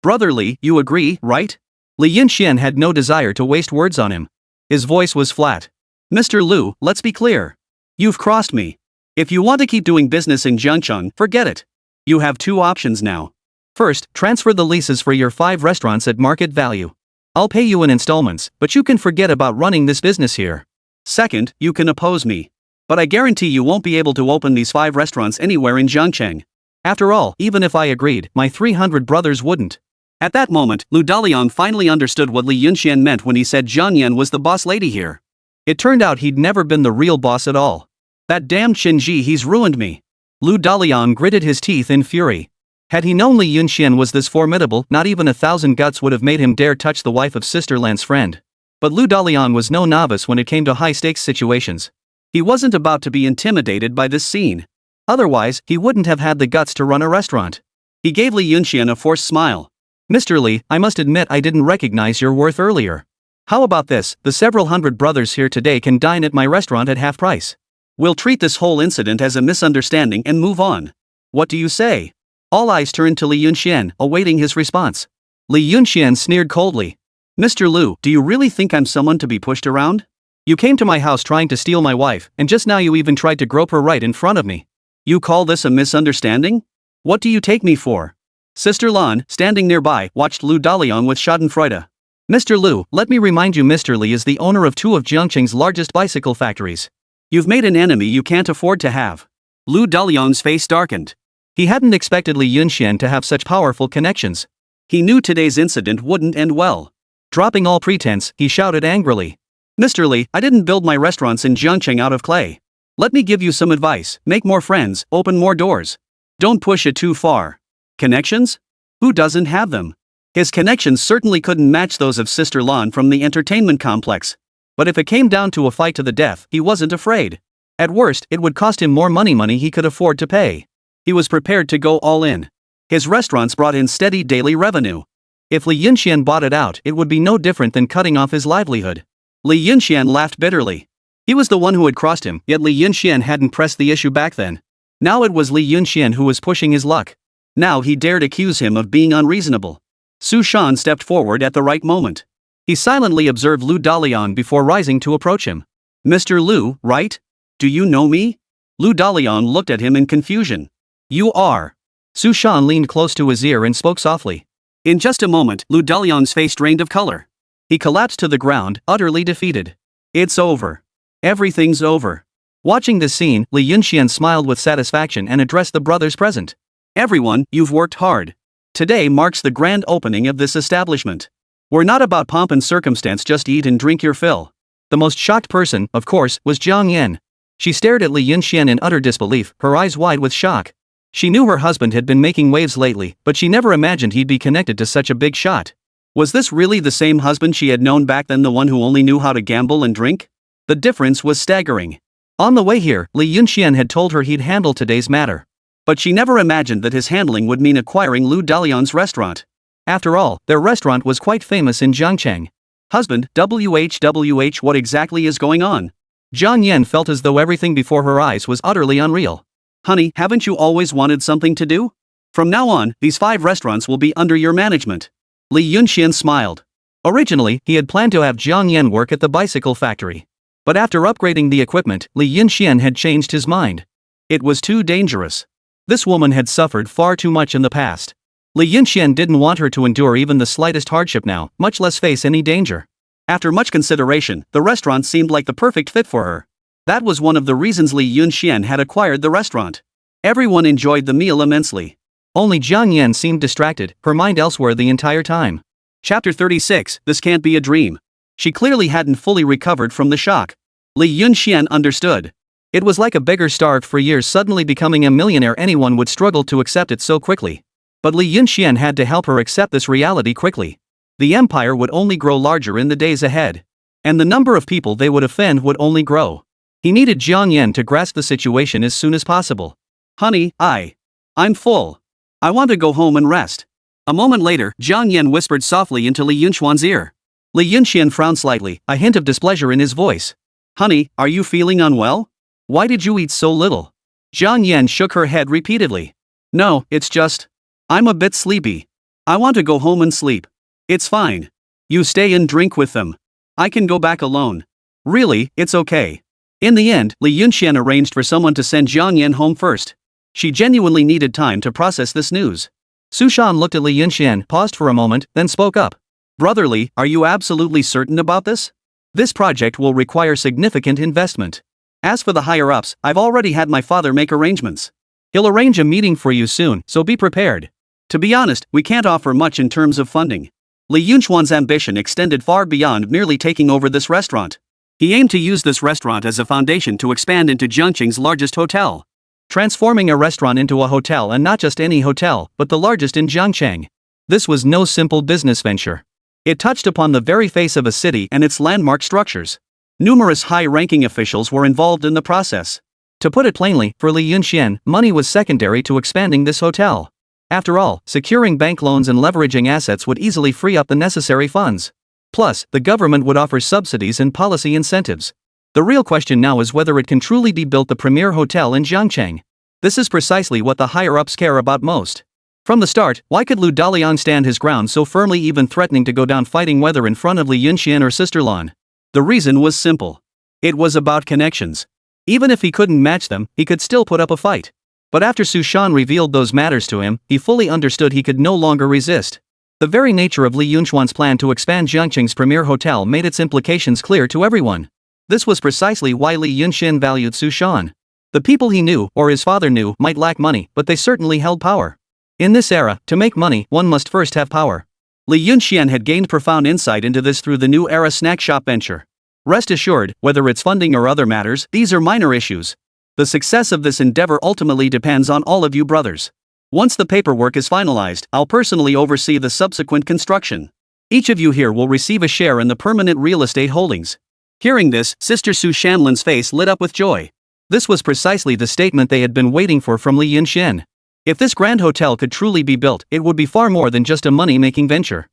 Brother Li, you agree, right? Li Yunxian had no desire to waste words on him. His voice was flat. Mr. Lu, let's be clear. You've crossed me. If you want to keep doing business in Zhangcheng, forget it. You have 2 options now. First, transfer the leases for your 5 restaurants at market value. I'll pay you in installments, but you can forget about running this business here. Second, you can oppose me. But I guarantee you won't be able to open these 5 restaurants anywhere in Zhangcheng. After all, even if I agreed, my 300 brothers wouldn't. At that moment, Lu Dalian finally understood what Li Yunxian meant when he said Jiang Yan was the boss lady here. It turned out he'd never been the real boss at all. That damn Qinji, he's ruined me. Lu Dalian gritted his teeth in fury. Had he known Li Yunxian was this formidable, not even 1,000 guts would have made him dare touch the wife of Sister Lan's friend. But Lu Dalian was no novice when it came to high-stakes situations. He wasn't about to be intimidated by this scene. Otherwise, he wouldn't have had the guts to run a restaurant. He gave Li Yunxian a forced smile. Mr. Li, I must admit I didn't recognize your worth earlier. How about this, the several hundred brothers here today can dine at my restaurant at half price. We'll treat this whole incident as a misunderstanding and move on. What do you say? All eyes turned to Li Yunxian, awaiting his response. Li Yunxian sneered coldly. Mr. Lu, do you really think I'm someone to be pushed around? You came to my house trying to steal my wife, and just now you even tried to grope her right in front of me. You call this a misunderstanding? What do you take me for? Sister Lan, standing nearby, watched Lu Daliang with schadenfreude. Mr. Lu, let me remind you Mr. Li is the owner of two of Jiangqing's largest bicycle factories. You've made an enemy you can't afford to have. Lu Daliang's face darkened. He hadn't expected Li Yunxian to have such powerful connections. He knew today's incident wouldn't end well. Dropping all pretense, he shouted angrily. Mr. Li, I didn't build my restaurants in Jiangqing out of clay. Let me give you some advice: make more friends, open more doors. Don't push it too far. Connections? Who doesn't have them? His connections certainly couldn't match those of Sister Lan from the entertainment complex. But if it came down to a fight to the death, he wasn't afraid. At worst, it would cost him more money he could afford to pay. He was prepared to go all in. His restaurants brought in steady daily revenue. If Li Yunxian bought it out, it would be no different than cutting off his livelihood. Li Yunxian laughed bitterly. He was the one who had crossed him, yet Li Yunxian hadn't pressed the issue back then. Now it was Li Yunxian who was pushing his luck. Now he dared accuse him of being unreasonable. Su Shan stepped forward at the right moment. He silently observed Lu Daliang before rising to approach him. Mr. Lu, right? Do you know me? Lu Daliang looked at him in confusion. You are. Su Shan leaned close to his ear and spoke softly. In just a moment, Lu Daliang's face drained of color. He collapsed to the ground, utterly defeated. It's over. Everything's over. Watching this scene, Li Yunxian smiled with satisfaction and addressed the brothers present. Everyone, you've worked hard. Today marks the grand opening of this establishment. We're not about pomp and circumstance, just eat and drink your fill. The most shocked person, of course, was Jiang Yan. She stared at Li Yunxian in utter disbelief, her eyes wide with shock. She knew her husband had been making waves lately, but she never imagined he'd be connected to such a big shot. Was this really the same husband she had known back then, the one who only knew how to gamble and drink? The difference was staggering. On the way here, Li Yunxian had told her he'd handle today's matter. But she never imagined that his handling would mean acquiring Lu Daliang's restaurant. After all, their restaurant was quite famous in Jiangcheng. Husband, WHWH, what exactly is going on? Jiang Yan felt as though everything before her eyes was utterly unreal. Honey, haven't you always wanted something to do? From now on, these 5 restaurants will be under your management. Li Yunxian smiled. Originally, he had planned to have Jiang Yan work at the bicycle factory. But after upgrading the equipment, Li Yunxian had changed his mind. It was too dangerous. This woman had suffered far too much in the past. Li Yunxian didn't want her to endure even the slightest hardship now, much less face any danger. After much consideration, the restaurant seemed like the perfect fit for her. That was one of the reasons Li Yunxian had acquired the restaurant. Everyone enjoyed the meal immensely. Only Jiang Yan seemed distracted, her mind elsewhere the entire time. Chapter 36, This Can't Be a Dream. She clearly hadn't fully recovered from the shock. Li Yunxian understood. It was like a beggar starved for years suddenly becoming a millionaire. Anyone would struggle to accept it so quickly. But Li Yunxian had to help her accept this reality quickly. The empire would only grow larger in the days ahead. And the number of people they would offend would only grow. He needed Jiang Yan to grasp the situation as soon as possible. Honey, I'm full. I want to go home and rest. A moment later, Jiang Yan whispered softly into Li Yunxian's ear. Li Yunxian frowned slightly, a hint of displeasure in his voice. Honey, are you feeling unwell? Why did you eat so little? Jiang Yan shook her head repeatedly. No, it's just, I'm a bit sleepy. I want to go home and sleep. It's fine. You stay and drink with them. I can go back alone. Really, it's okay. In the end, Li Yunxian arranged for someone to send Jiang Yan home first. She genuinely needed time to process this news. Su Shan looked at Li Yunxian, paused for a moment, then spoke up. Brother Li, are you absolutely certain about this? This project will require significant investment. As for the higher-ups, I've already had my father make arrangements. He'll arrange a meeting for you soon, so be prepared. To be honest, we can't offer much in terms of funding. Li Yunxian's ambition extended far beyond merely taking over this restaurant. He aimed to use this restaurant as a foundation to expand into Jiangqing's largest hotel. Transforming a restaurant into a hotel, and not just any hotel, but the largest in Jiangcheng. This was no simple business venture. It touched upon the very face of a city and its landmark structures. Numerous high-ranking officials were involved in the process. To put it plainly, for Li Yunxian, money was secondary to expanding this hotel. After all, securing bank loans and leveraging assets would easily free up the necessary funds. Plus, the government would offer subsidies and policy incentives. The real question now is whether it can truly be built the premier hotel in Jiangcheng. This is precisely what the higher-ups care about most. From the start, why could Lu Daliang stand his ground so firmly, even threatening to go down fighting, whether in front of Li Yunxian or Sister Lan? The reason was simple. It was about connections. Even if he couldn't match them, he could still put up a fight. But after Sushan revealed those matters to him, he fully understood he could no longer resist. The very nature of Li Yunxuan's plan to expand Jiangqing's premier hotel made its implications clear to everyone. This was precisely why Li Yunxian valued Sushan. The people he knew, or his father knew, might lack money, but they certainly held power. In this era, to make money, one must first have power. Li Yunxian had gained profound insight into this through the new era snack shop venture. Rest assured, whether it's funding or other matters, these are minor issues. The success of this endeavor ultimately depends on all of you brothers. Once the paperwork is finalized, I'll personally oversee the subsequent construction. Each of you here will receive a share in the permanent real estate holdings. Hearing this, Sister Su Shanlin's face lit up with joy. This was precisely the statement they had been waiting for from Li Yunxian. If this grand hotel could truly be built, it would be far more than just a money-making venture.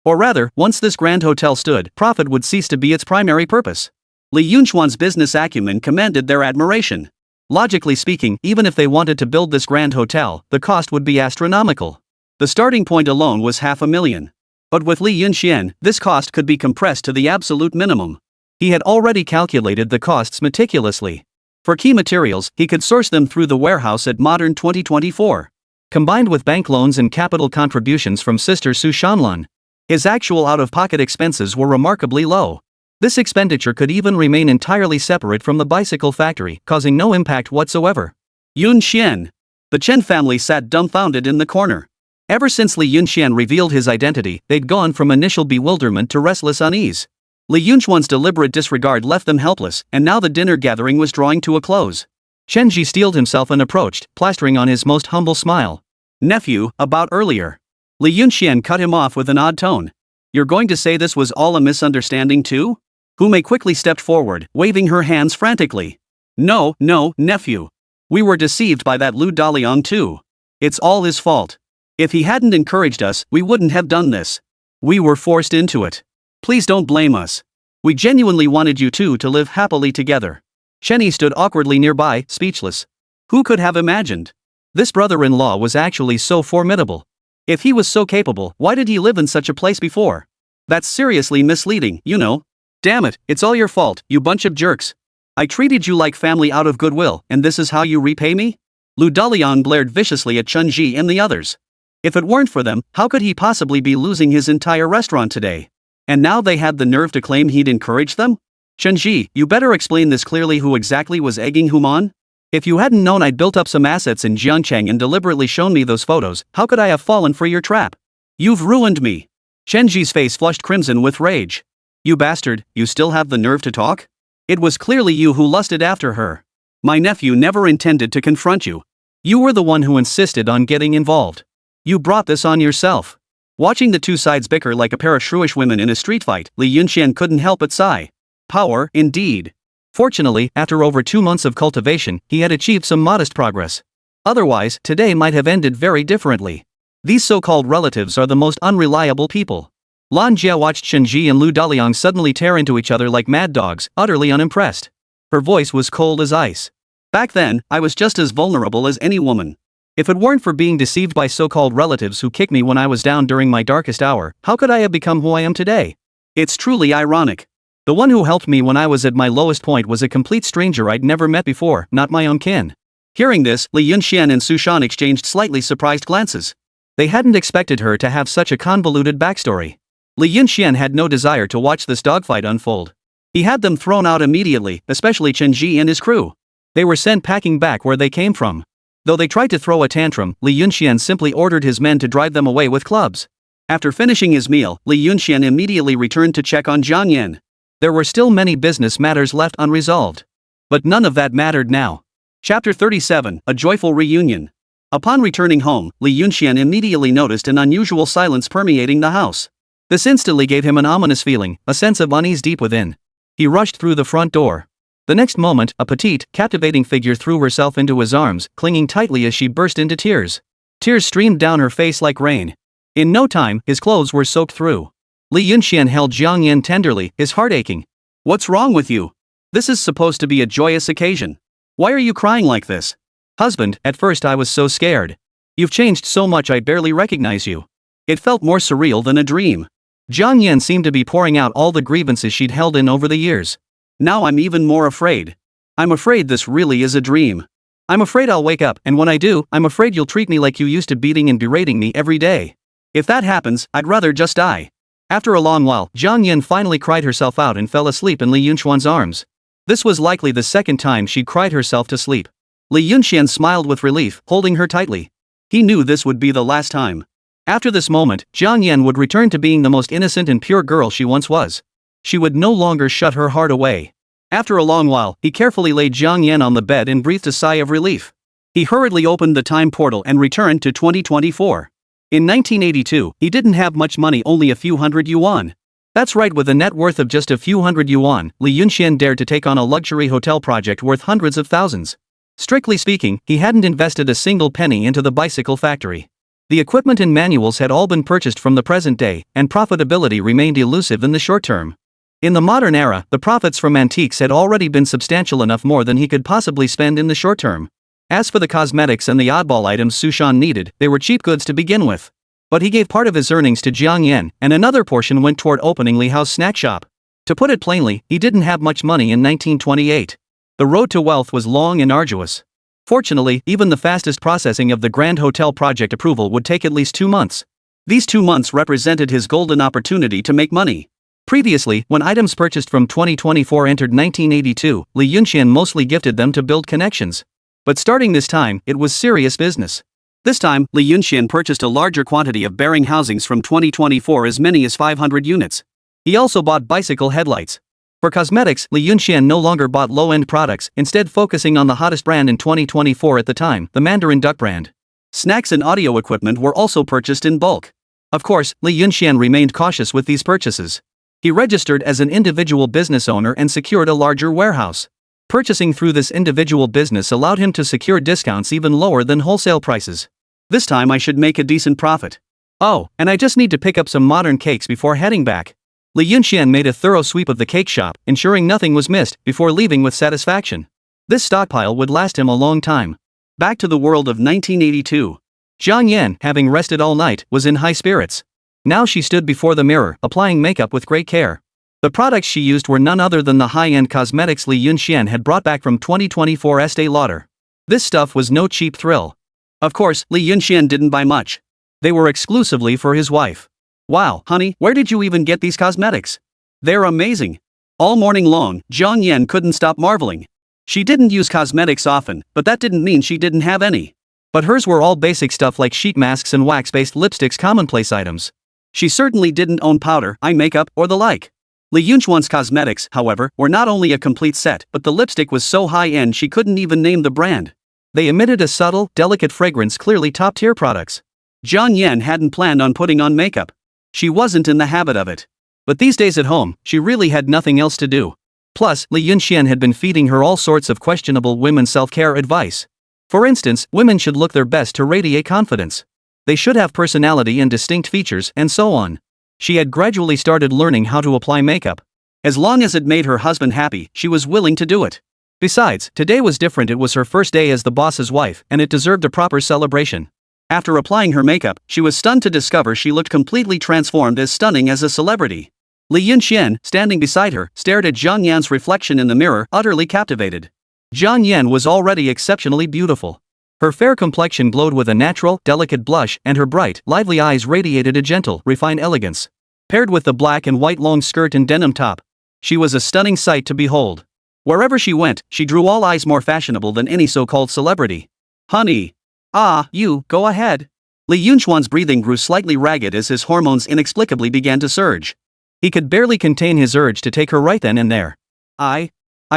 Or rather, once this grand hotel stood, profit would cease to be its primary purpose. Li Yunxuan's business acumen commanded their admiration. Logically speaking, even if they wanted to build this grand hotel, the cost would be astronomical. The starting point alone was $500,000. But with Li Yunxian, this cost could be compressed to the absolute minimum. He had already calculated the costs meticulously. For key materials, he could source them through the warehouse at Modern 2024. Combined with bank loans and capital contributions from Sister Su Shanlun, his actual out-of-pocket expenses were remarkably low. This expenditure could even remain entirely separate from the bicycle factory, causing no impact whatsoever. Yun Xian. The Chen family sat dumbfounded in the corner. Ever since Li Yunxian revealed his identity, they'd gone from initial bewilderment to restless unease. Li Yunxuan's deliberate disregard left them helpless, and now the dinner gathering was drawing to a close. Chen Ji steeled himself and approached, plastering on his most humble smile. Nephew, about earlier. Li Yunxian cut him off with an odd tone. You're going to say this was all a misunderstanding too? Hu Mei quickly stepped forward, waving her hands frantically. No, nephew. We were deceived by that Lu Daliang too. It's all his fault. If he hadn't encouraged us, we wouldn't have done this. We were forced into it. Please don't blame us. We genuinely wanted you two to live happily together. Chenny stood awkwardly nearby, speechless. Who could have imagined? This brother-in-law was actually so formidable. If he was so capable, why did he live in such a place before? That's seriously misleading, you know. Damn it, it's all your fault, you bunch of jerks. I treated you like family out of goodwill, and this is how you repay me? Lu Daliang blared viciously at Chun Ji and the others. If it weren't for them, how could he possibly be losing his entire restaurant today? And now they had the nerve to claim he'd encouraged them? Chun Ji, you better explain this clearly. Who exactly was egging him on? If you hadn't known I'd built up some assets in Jiangcheng and deliberately shown me those photos, how could I have fallen for your trap? You've ruined me. Chen Ji's face flushed crimson with rage. You bastard, you still have the nerve to talk? It was clearly you who lusted after her. My nephew never intended to confront you. You were the one who insisted on getting involved. You brought this on yourself. Watching the two sides bicker like a pair of shrewish women in a street fight, Li Yunxian couldn't help but sigh. Power, indeed. Fortunately, after over 2 months of cultivation, he had achieved some modest progress. Otherwise, today might have ended very differently. These so-called relatives are the most unreliable people. Lan Jia watched Chen Ji and Lu Daliang suddenly tear into each other like mad dogs, utterly unimpressed. Her voice was cold as ice. Back then, I was just as vulnerable as any woman. If it weren't for being deceived by so-called relatives who kicked me when I was down during my darkest hour, how could I have become who I am today? It's truly ironic. The one who helped me when I was at my lowest point was a complete stranger I'd never met before, not my own kin. Hearing this, Li Yunxian and Su Shan exchanged slightly surprised glances. They hadn't expected her to have such a convoluted backstory. Li Yunxian had no desire to watch this dogfight unfold. He had them thrown out immediately, especially Chen Ji and his crew. They were sent packing back where they came from. Though they tried to throw a tantrum, Li Yunxian simply ordered his men to drive them away with clubs. After finishing his meal, Li Yunxian immediately returned to check on Jiang Yan. There were still many business matters left unresolved. But none of that mattered now. Chapter 37, A Joyful Reunion. Upon returning home, Li Yunxian immediately noticed an unusual silence permeating the house. This instantly gave him an ominous feeling, a sense of unease deep within. He rushed through the front door. The next moment, a petite, captivating figure threw herself into his arms, clinging tightly as she burst into tears. Tears streamed down her face like rain. In no time, his clothes were soaked through. Li Yunxian held Jiang Yan tenderly, his heart aching. What's wrong with you? This is supposed to be a joyous occasion. Why are you crying like this? Husband, at first I was so scared. You've changed so much I barely recognize you. It felt more surreal than a dream. Jiang Yan seemed to be pouring out all the grievances she'd held in over the years. Now I'm even more afraid. I'm afraid this really is a dream. I'm afraid I'll wake up, and when I do, I'm afraid you'll treat me like you used to, beating and berating me every day. If that happens, I'd rather just die. After a long while, Jiang Yan finally cried herself out and fell asleep in Li Yunxuan's arms. This was likely the second time she'd cried herself to sleep. Li Yunxian smiled with relief, holding her tightly. He knew this would be the last time. After this moment, Jiang Yan would return to being the most innocent and pure girl she once was. She would no longer shut her heart away. After a long while, he carefully laid Jiang Yan on the bed and breathed a sigh of relief. He hurriedly opened the time portal and returned to 2024. In 1982, he didn't have much money, only a few hundred yuan. That's right, with a net worth of just a few hundred yuan, Li Yunxian dared to take on a luxury hotel project worth hundreds of thousands. Strictly speaking, he hadn't invested a single penny into the bicycle factory. The equipment and manuals had all been purchased from the present day, and profitability remained elusive in the short term. In the modern era, the profits from antiques had already been substantial enough, more than he could possibly spend in the short term. As for the cosmetics and the oddball items Sushan needed, they were cheap goods to begin with. But he gave part of his earnings to Jiang Yan, and another portion went toward opening Li Hao's snack shop. To put it plainly, he didn't have much money in 1928. The road to wealth was long and arduous. Fortunately, even the fastest processing of the Grand Hotel project approval would take at least 2 months. These 2 months represented his golden opportunity to make money. Previously, when items purchased from 2024 entered 1982, Li Yunxian mostly gifted them to build connections. But starting this time, it was serious business. This time, Li Yunxian purchased a larger quantity of bearing housings from 2024, as many as 500 units. He also bought bicycle headlights. For cosmetics, Li Yunxian no longer bought low-end products, instead focusing on the hottest brand in 2024 at the time, the Mandarin Duck brand. Snacks and audio equipment were also purchased in bulk. Of course, Li Yunxian remained cautious with these purchases. He registered as an individual business owner and secured a larger warehouse. Purchasing through this individual business allowed him to secure discounts even lower than wholesale prices. This time I should make a decent profit. Oh, and I just need to pick up some modern cakes before heading back. Li Yunxian made a thorough sweep of the cake shop, ensuring nothing was missed, before leaving with satisfaction. This stockpile would last him a long time. Back to the world of 1982. Jiang Yan, having rested all night, was in high spirits. Now she stood before the mirror, applying makeup with great care. The products she used were none other than the high-end cosmetics Li Yunxian had brought back from 2024 Estée Lauder. This stuff was no cheap thrill. Of course, Li Yunxian didn't buy much. They were exclusively for his wife. Wow, honey, where did you even get these cosmetics? They're amazing. All morning long, Jiang Yan couldn't stop marveling. She didn't use cosmetics often, but that didn't mean she didn't have any. But hers were all basic stuff like sheet masks and wax-based lipsticks, commonplace items. She certainly didn't own powder, eye makeup, or the like. Li Yunxuan's cosmetics, however, were not only a complete set, but the lipstick was so high-end she couldn't even name the brand. They emitted a subtle, delicate fragrance, clearly top-tier products. Jiang Yan hadn't planned on putting on makeup. She wasn't in the habit of it. But these days at home, she really had nothing else to do. Plus, Li Yunxian had been feeding her all sorts of questionable women's self-care advice. For instance, women should look their best to radiate confidence. They should have personality and distinct features, and so on. She had gradually started learning how to apply makeup. As long as it made her husband happy, she was willing to do it. Besides, today was different. It was her first day as the boss's wife, and it deserved a proper celebration. After applying her makeup, she was stunned to discover she looked completely transformed, as stunning as a celebrity. Li Yunxian, standing beside her, stared at Jiang Yan's reflection in the mirror, utterly captivated. Jiang Yan was already exceptionally beautiful. Her fair complexion glowed with a natural, delicate blush, and her bright, lively eyes radiated a gentle, refined elegance. Paired with the black and white long skirt and denim top, she was a stunning sight to behold. Wherever she went, she drew all eyes, more fashionable than any so-called celebrity. Honey. Ah, you, go ahead. Li Yunxuan's breathing grew slightly ragged as his hormones inexplicably began to surge. He could barely contain his urge to take her right then and there. I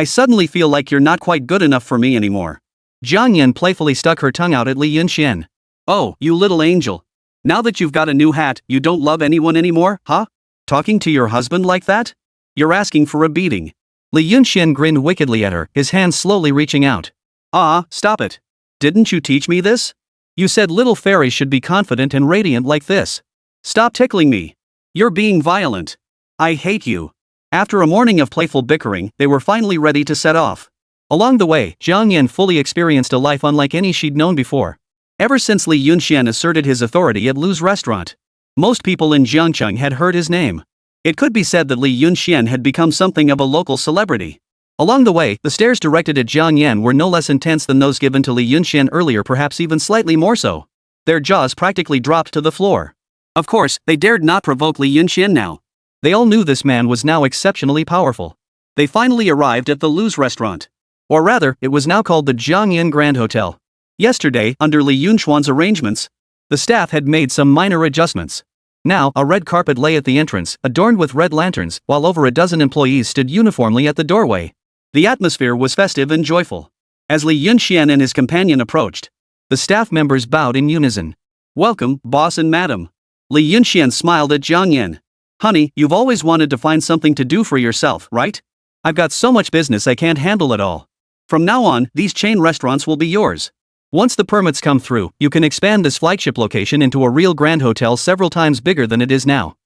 suddenly feel like you're not quite good enough for me anymore. Jiang Yan playfully stuck her tongue out at Li Yunxian. Oh, you little angel. Now that you've got a new hat, you don't love anyone anymore, huh? Talking to your husband like that? You're asking for a beating. Li Yunxian grinned wickedly at her, his hands slowly reaching out. Ah, stop it. Didn't you teach me this? You said little fairies should be confident and radiant like this. Stop tickling me. You're being violent. I hate you. After a morning of playful bickering, they were finally ready to set off. Along the way, Jiang Yan fully experienced a life unlike any she'd known before. Ever since Li Yunxian asserted his authority at Lu's restaurant, most people in Jiangcheng had heard his name. It could be said that Li Yunxian had become something of a local celebrity. Along the way, the stares directed at Jiang Yan were no less intense than those given to Li Yunxian earlier, perhaps even slightly more so. Their jaws practically dropped to the floor. Of course, they dared not provoke Li Yunxian now. They all knew this man was now exceptionally powerful. They finally arrived at the Lu's restaurant. Or rather, it was now called the Jiangyan Grand Hotel. Yesterday, under Li Yunxuan's arrangements, the staff had made some minor adjustments. Now, a red carpet lay at the entrance, adorned with red lanterns, while over a dozen employees stood uniformly at the doorway. The atmosphere was festive and joyful. As Li Yunxian and his companion approached, the staff members bowed in unison. "Welcome, boss and madam." Li Yunxian smiled at Jiang Yan. "Honey, you've always wanted to find something to do for yourself, right? I've got so much business I can't handle it all. From now on, these chain restaurants will be yours. Once the permits come through, you can expand this flagship location into a real grand hotel several times bigger than it is now."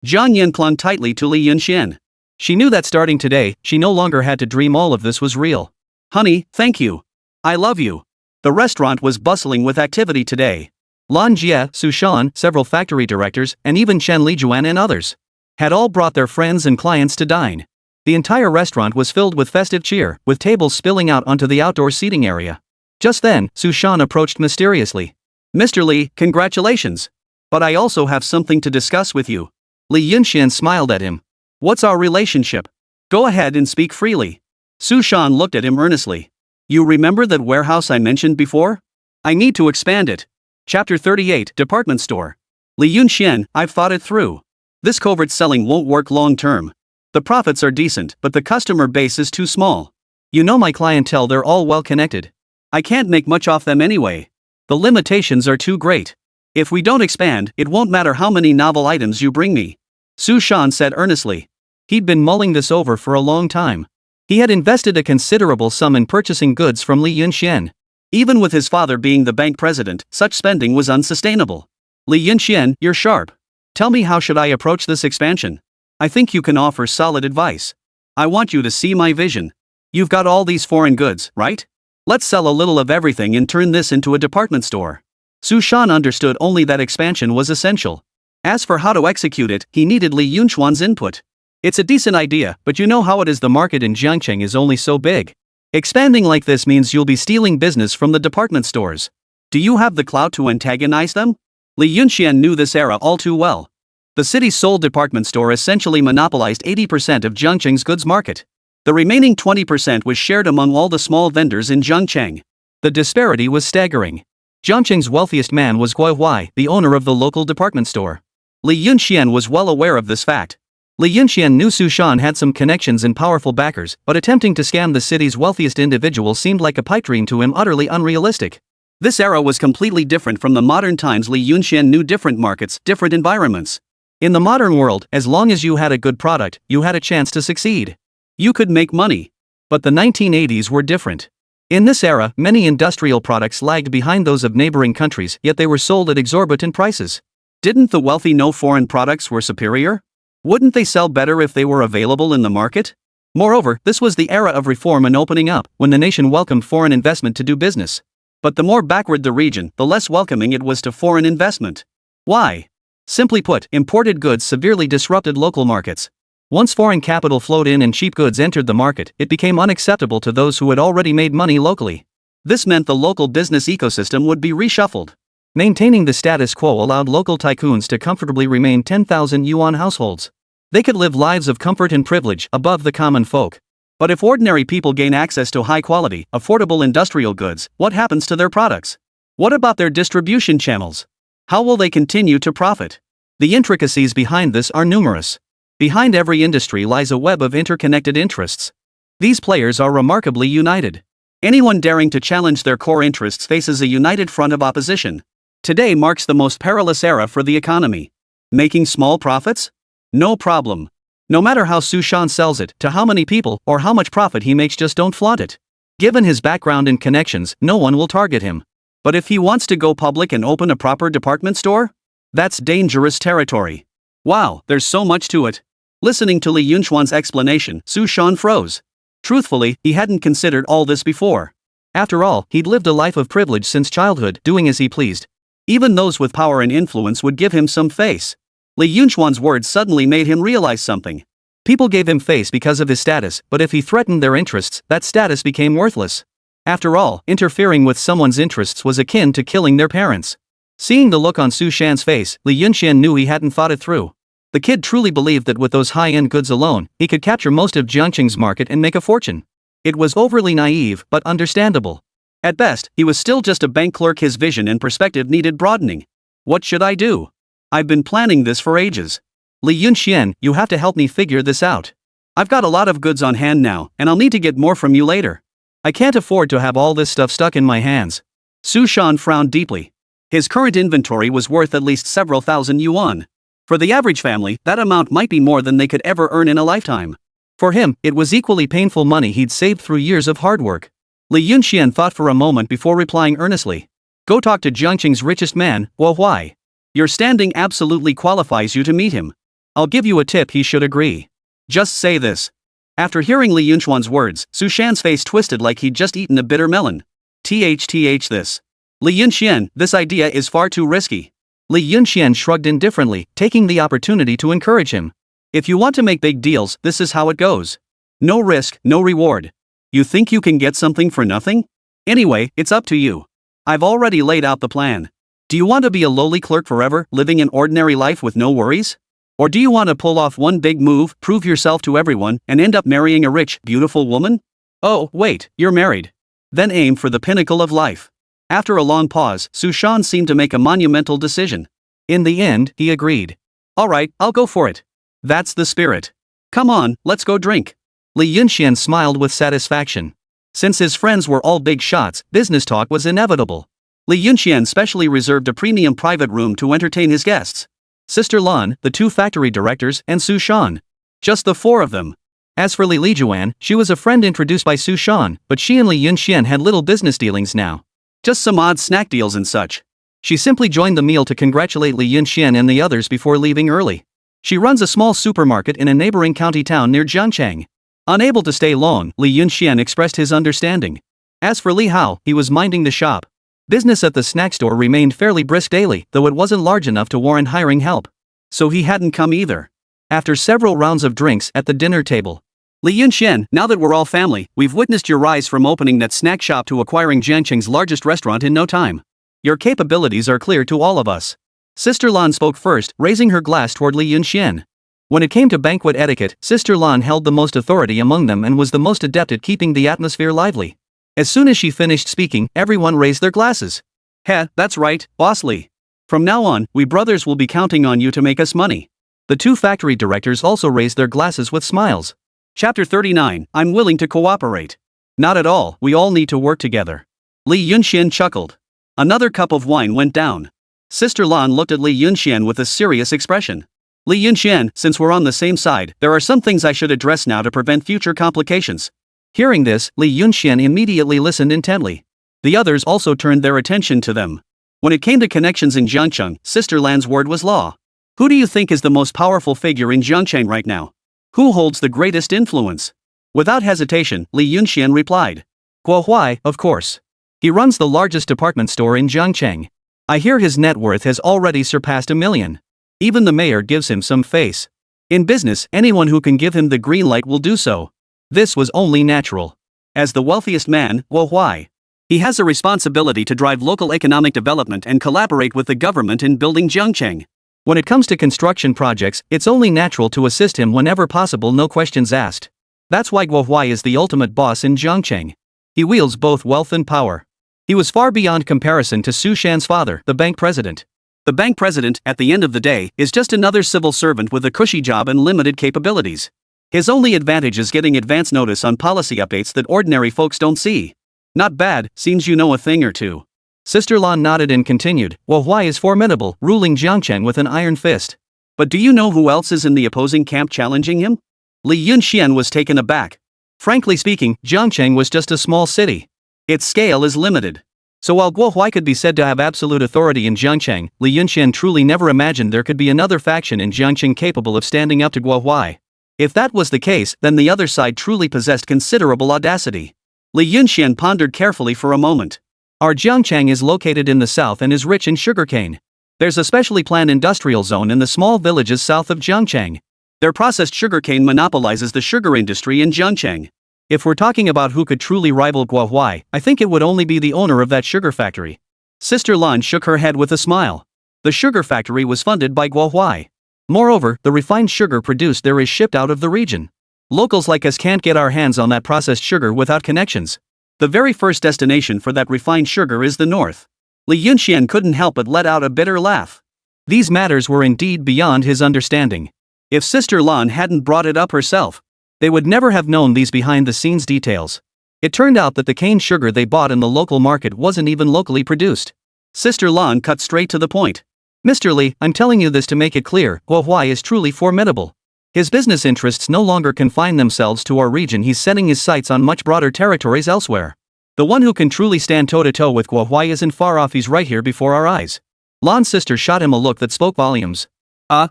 Jiang Yan clung tightly to Li Yunxian. She knew that starting today, she no longer had to dream all of this was real. "Honey, thank you. I love you." The restaurant was bustling with activity today. Lan Jie, Su Shan, several factory directors, and even Chen Lijuan and others had all brought their friends and clients to dine. The entire restaurant was filled with festive cheer, with tables spilling out onto the outdoor seating area. Just then, Su Shan approached mysteriously. "Mr. Li, congratulations. But I also have something to discuss with you." Li Yunxian smiled at him. "What's our relationship? Go ahead and speak freely." Su Shan looked at him earnestly. "You remember that warehouse I mentioned before? I need to expand it." Chapter 38, Department Store. Li Yunxian, I've thought it through. This covert selling won't work long term. The profits are decent, but the customer base is too small. You know my clientele, they're all well connected. I can't make much off them anyway. The limitations are too great. If we don't expand, it won't matter how many novel items you bring me. Su Shan said earnestly. He'd been mulling this over for a long time. He had invested a considerable sum in purchasing goods from Li Yunxian. Even with his father being the bank president, such spending was unsustainable. Li Yunxian, you're sharp. Tell me, how should I approach this expansion? I think you can offer solid advice. I want you to see my vision. You've got all these foreign goods, right? Let's sell a little of everything and turn this into a department store. Su Shan understood only that expansion was essential. As for how to execute it, he needed Li Yunxuan's input. It's a decent idea, but you know how it is, the market in Jiangcheng is only so big. Expanding like this means you'll be stealing business from the department stores. Do you have the clout to antagonize them? Li Yunxian knew this era all too well. The city's sole department store essentially monopolized 80% of Jiangcheng's goods market. The remaining 20% was shared among all the small vendors in Jiangcheng. The disparity was staggering. Jiangcheng's wealthiest man was Guo Huai, the owner of the local department store. Li Yunxian was well aware of this fact. Li Yunxian knew Su Shan had some connections and powerful backers, but attempting to scam the city's wealthiest individual seemed like a pipe dream to him, utterly unrealistic. This era was completely different from the modern times. Li Yunxian knew different markets, different environments. In the modern world, as long as you had a good product, you had a chance to succeed. You could make money. But the 1980s were different. In this era, many industrial products lagged behind those of neighboring countries, yet they were sold at exorbitant prices. Didn't the wealthy know foreign products were superior? Wouldn't they sell better if they were available in the market? Moreover, this was the era of reform and opening up, when the nation welcomed foreign investment to do business. But the more backward the region, the less welcoming it was to foreign investment. Why? Simply put, imported goods severely disrupted local markets. Once foreign capital flowed in and cheap goods entered the market, it became unacceptable to those who had already made money locally. This meant the local business ecosystem would be reshuffled. Maintaining the status quo allowed local tycoons to comfortably remain 10,000 yuan households. They could live lives of comfort and privilege above the common folk. But if ordinary people gain access to high-quality, affordable industrial goods, what happens to their products? What about their distribution channels? How will they continue to profit? The intricacies behind this are numerous. Behind every industry lies a web of interconnected interests. These players are remarkably united. Anyone daring to challenge their core interests faces a united front of opposition. Today marks the most perilous era for the economy. Making small profits? No problem. No matter how Su Shan sells it, to how many people, or how much profit he makes, just don't flaunt it. Given his background and connections, no one will target him. But if he wants to go public and open a proper department store? That's dangerous territory. Wow, there's so much to it. Listening to Li Yunxuan's explanation, Su Shan froze. Truthfully, he hadn't considered all this before. After all, he'd lived a life of privilege since childhood, doing as he pleased. Even those with power and influence would give him some face. Li Yunxuan's words suddenly made him realize something. People gave him face because of his status, but if he threatened their interests, that status became worthless. After all, interfering with someone's interests was akin to killing their parents. Seeing the look on Su Shan's face, Li Yunxian knew he hadn't thought it through. The kid truly believed that with those high-end goods alone, he could capture most of Jiangqing's market and make a fortune. It was overly naive, but understandable. At best, he was still just a bank clerk. His vision and perspective needed broadening. What should I do? I've been planning this for ages. Li Yunxian, you have to help me figure this out. I've got a lot of goods on hand now, and I'll need to get more from you later. I can't afford to have all this stuff stuck in my hands. Su Shan frowned deeply. His current inventory was worth at least several thousand yuan. For the average family, that amount might be more than they could ever earn in a lifetime. For him, it was equally painful money he'd saved through years of hard work. Li Yunxian thought for a moment before replying earnestly. Go talk to Jiangqing's richest man, Guo Huai. Your standing absolutely qualifies you to meet him. I'll give you a tip, he should agree. Just say this. After hearing Li Yunxuan's words, Su Shan's face twisted like he'd just eaten a bitter melon. THTH this. Li Yunxian, this idea is far too risky. Li Yunxian shrugged indifferently, taking the opportunity to encourage him. If you want to make big deals, this is how it goes. No risk, no reward. You think you can get something for nothing? Anyway, it's up to you. I've already laid out the plan. Do you want to be a lowly clerk forever, living an ordinary life with no worries? Or do you want to pull off one big move, prove yourself to everyone, and end up marrying a rich, beautiful woman? Oh, wait, you're married. Then aim for the pinnacle of life. After a long pause, Su Shan seemed to make a monumental decision. In the end, he agreed. All right, I'll go for it. That's the spirit. Come on, let's go drink. Li Yunxian smiled with satisfaction. Since his friends were all big shots, business talk was inevitable. Li Yunxian specially reserved a premium private room to entertain his guests. Sister Lan, the two factory directors, and Su Shan. Just the four of them. As for Li Lijuan, she was a friend introduced by Su Shan, but she and Li Yunxian had little business dealings now. Just some odd snack deals and such. She simply joined the meal to congratulate Li Yunxian and the others before leaving early. She runs a small supermarket in a neighboring county town near Jiangcheng. Unable to stay long, Li Yunxian expressed his understanding. As for Li Hao, he was minding the shop. Business at the snack store remained fairly brisk daily, though it wasn't large enough to warrant hiring help. So he hadn't come either. After several rounds of drinks at the dinner table, Li Yunxian, now that we're all family, we've witnessed your rise from opening that snack shop to acquiring Jiangqing's largest restaurant in no time. Your capabilities are clear to all of us. Sister Lan spoke first, raising her glass toward Li Yunxian. When it came to banquet etiquette, Sister Lan held the most authority among them and was the most adept at keeping the atmosphere lively. As soon as she finished speaking, everyone raised their glasses. Heh, that's right, Boss Li. From now on, we brothers will be counting on you to make us money. The two factory directors also raised their glasses with smiles. Chapter 39, I'm willing to cooperate. Not at all, we all need to work together. Li Yunxian chuckled. Another cup of wine went down. Sister Lan looked at Li Yunxian with a serious expression. Li Yunxian, since we're on the same side, there are some things I should address now to prevent future complications. Hearing this, Li Yunxian immediately listened intently. The others also turned their attention to them. When it came to connections in Jiangcheng, Sister Lan's word was law. Who do you think is the most powerful figure in Jiangcheng right now? Who holds the greatest influence? Without hesitation, Li Yunxian replied. Guo Huai, of course. He runs the largest department store in Jiangcheng. I hear his net worth has already surpassed 1 million. Even the mayor gives him some face. In business, anyone who can give him the green light will do so. This was only natural. As the wealthiest man, Guo Huai, he has a responsibility to drive local economic development and collaborate with the government in building Jiangcheng. When it comes to construction projects, it's only natural to assist him whenever possible, no questions asked. That's why Guo Huai is the ultimate boss in Jiangcheng. He wields both wealth and power. He was far beyond comparison to Su Shan's father, the bank president. The bank president, at the end of the day, is just another civil servant with a cushy job and limited capabilities. His only advantage is getting advance notice on policy updates that ordinary folks don't see. Not bad, seems you know a thing or two. Sister Lan nodded and continued, Guo Huai is formidable, ruling Jiangcheng with an iron fist. But do you know who else is in the opposing camp challenging him? Li Yunxian was taken aback. Frankly speaking, Jiangcheng was just a small city. Its scale is limited. So while Guo Huai could be said to have absolute authority in Jiangcheng, Li Yunxian truly never imagined there could be another faction in Jiangcheng capable of standing up to Guo Huai. If that was the case, then the other side truly possessed considerable audacity. Li Yunxian pondered carefully for a moment. Our Jiangcheng is located in the south and is rich in sugarcane. There's a specially planned industrial zone in the small villages south of Jiangcheng. Their processed sugarcane monopolizes the sugar industry in Zhangcheng. If we're talking about who could truly rival Guo Huai, I think it would only be the owner of that sugar factory. Sister Lan shook her head with a smile. The sugar factory was funded by Guo Huai. Moreover, the refined sugar produced there is shipped out of the region. Locals like us can't get our hands on that processed sugar without connections. The very first destination for that refined sugar is the north. Li Yunxian couldn't help but let out a bitter laugh. These matters were indeed beyond his understanding. If Sister Lan hadn't brought it up herself, they would never have known these behind-the-scenes details. It turned out that the cane sugar they bought in the local market wasn't even locally produced. Sister Lan cut straight to the point. Mr. Li, I'm telling you this to make it clear, Guo Huai is truly formidable. His business interests no longer confine themselves to our region, he's setting his sights on much broader territories elsewhere. The one who can truly stand toe-to-toe with Guo Huai isn't far off, he's right here before our eyes. Lan's sister shot him a look that spoke volumes.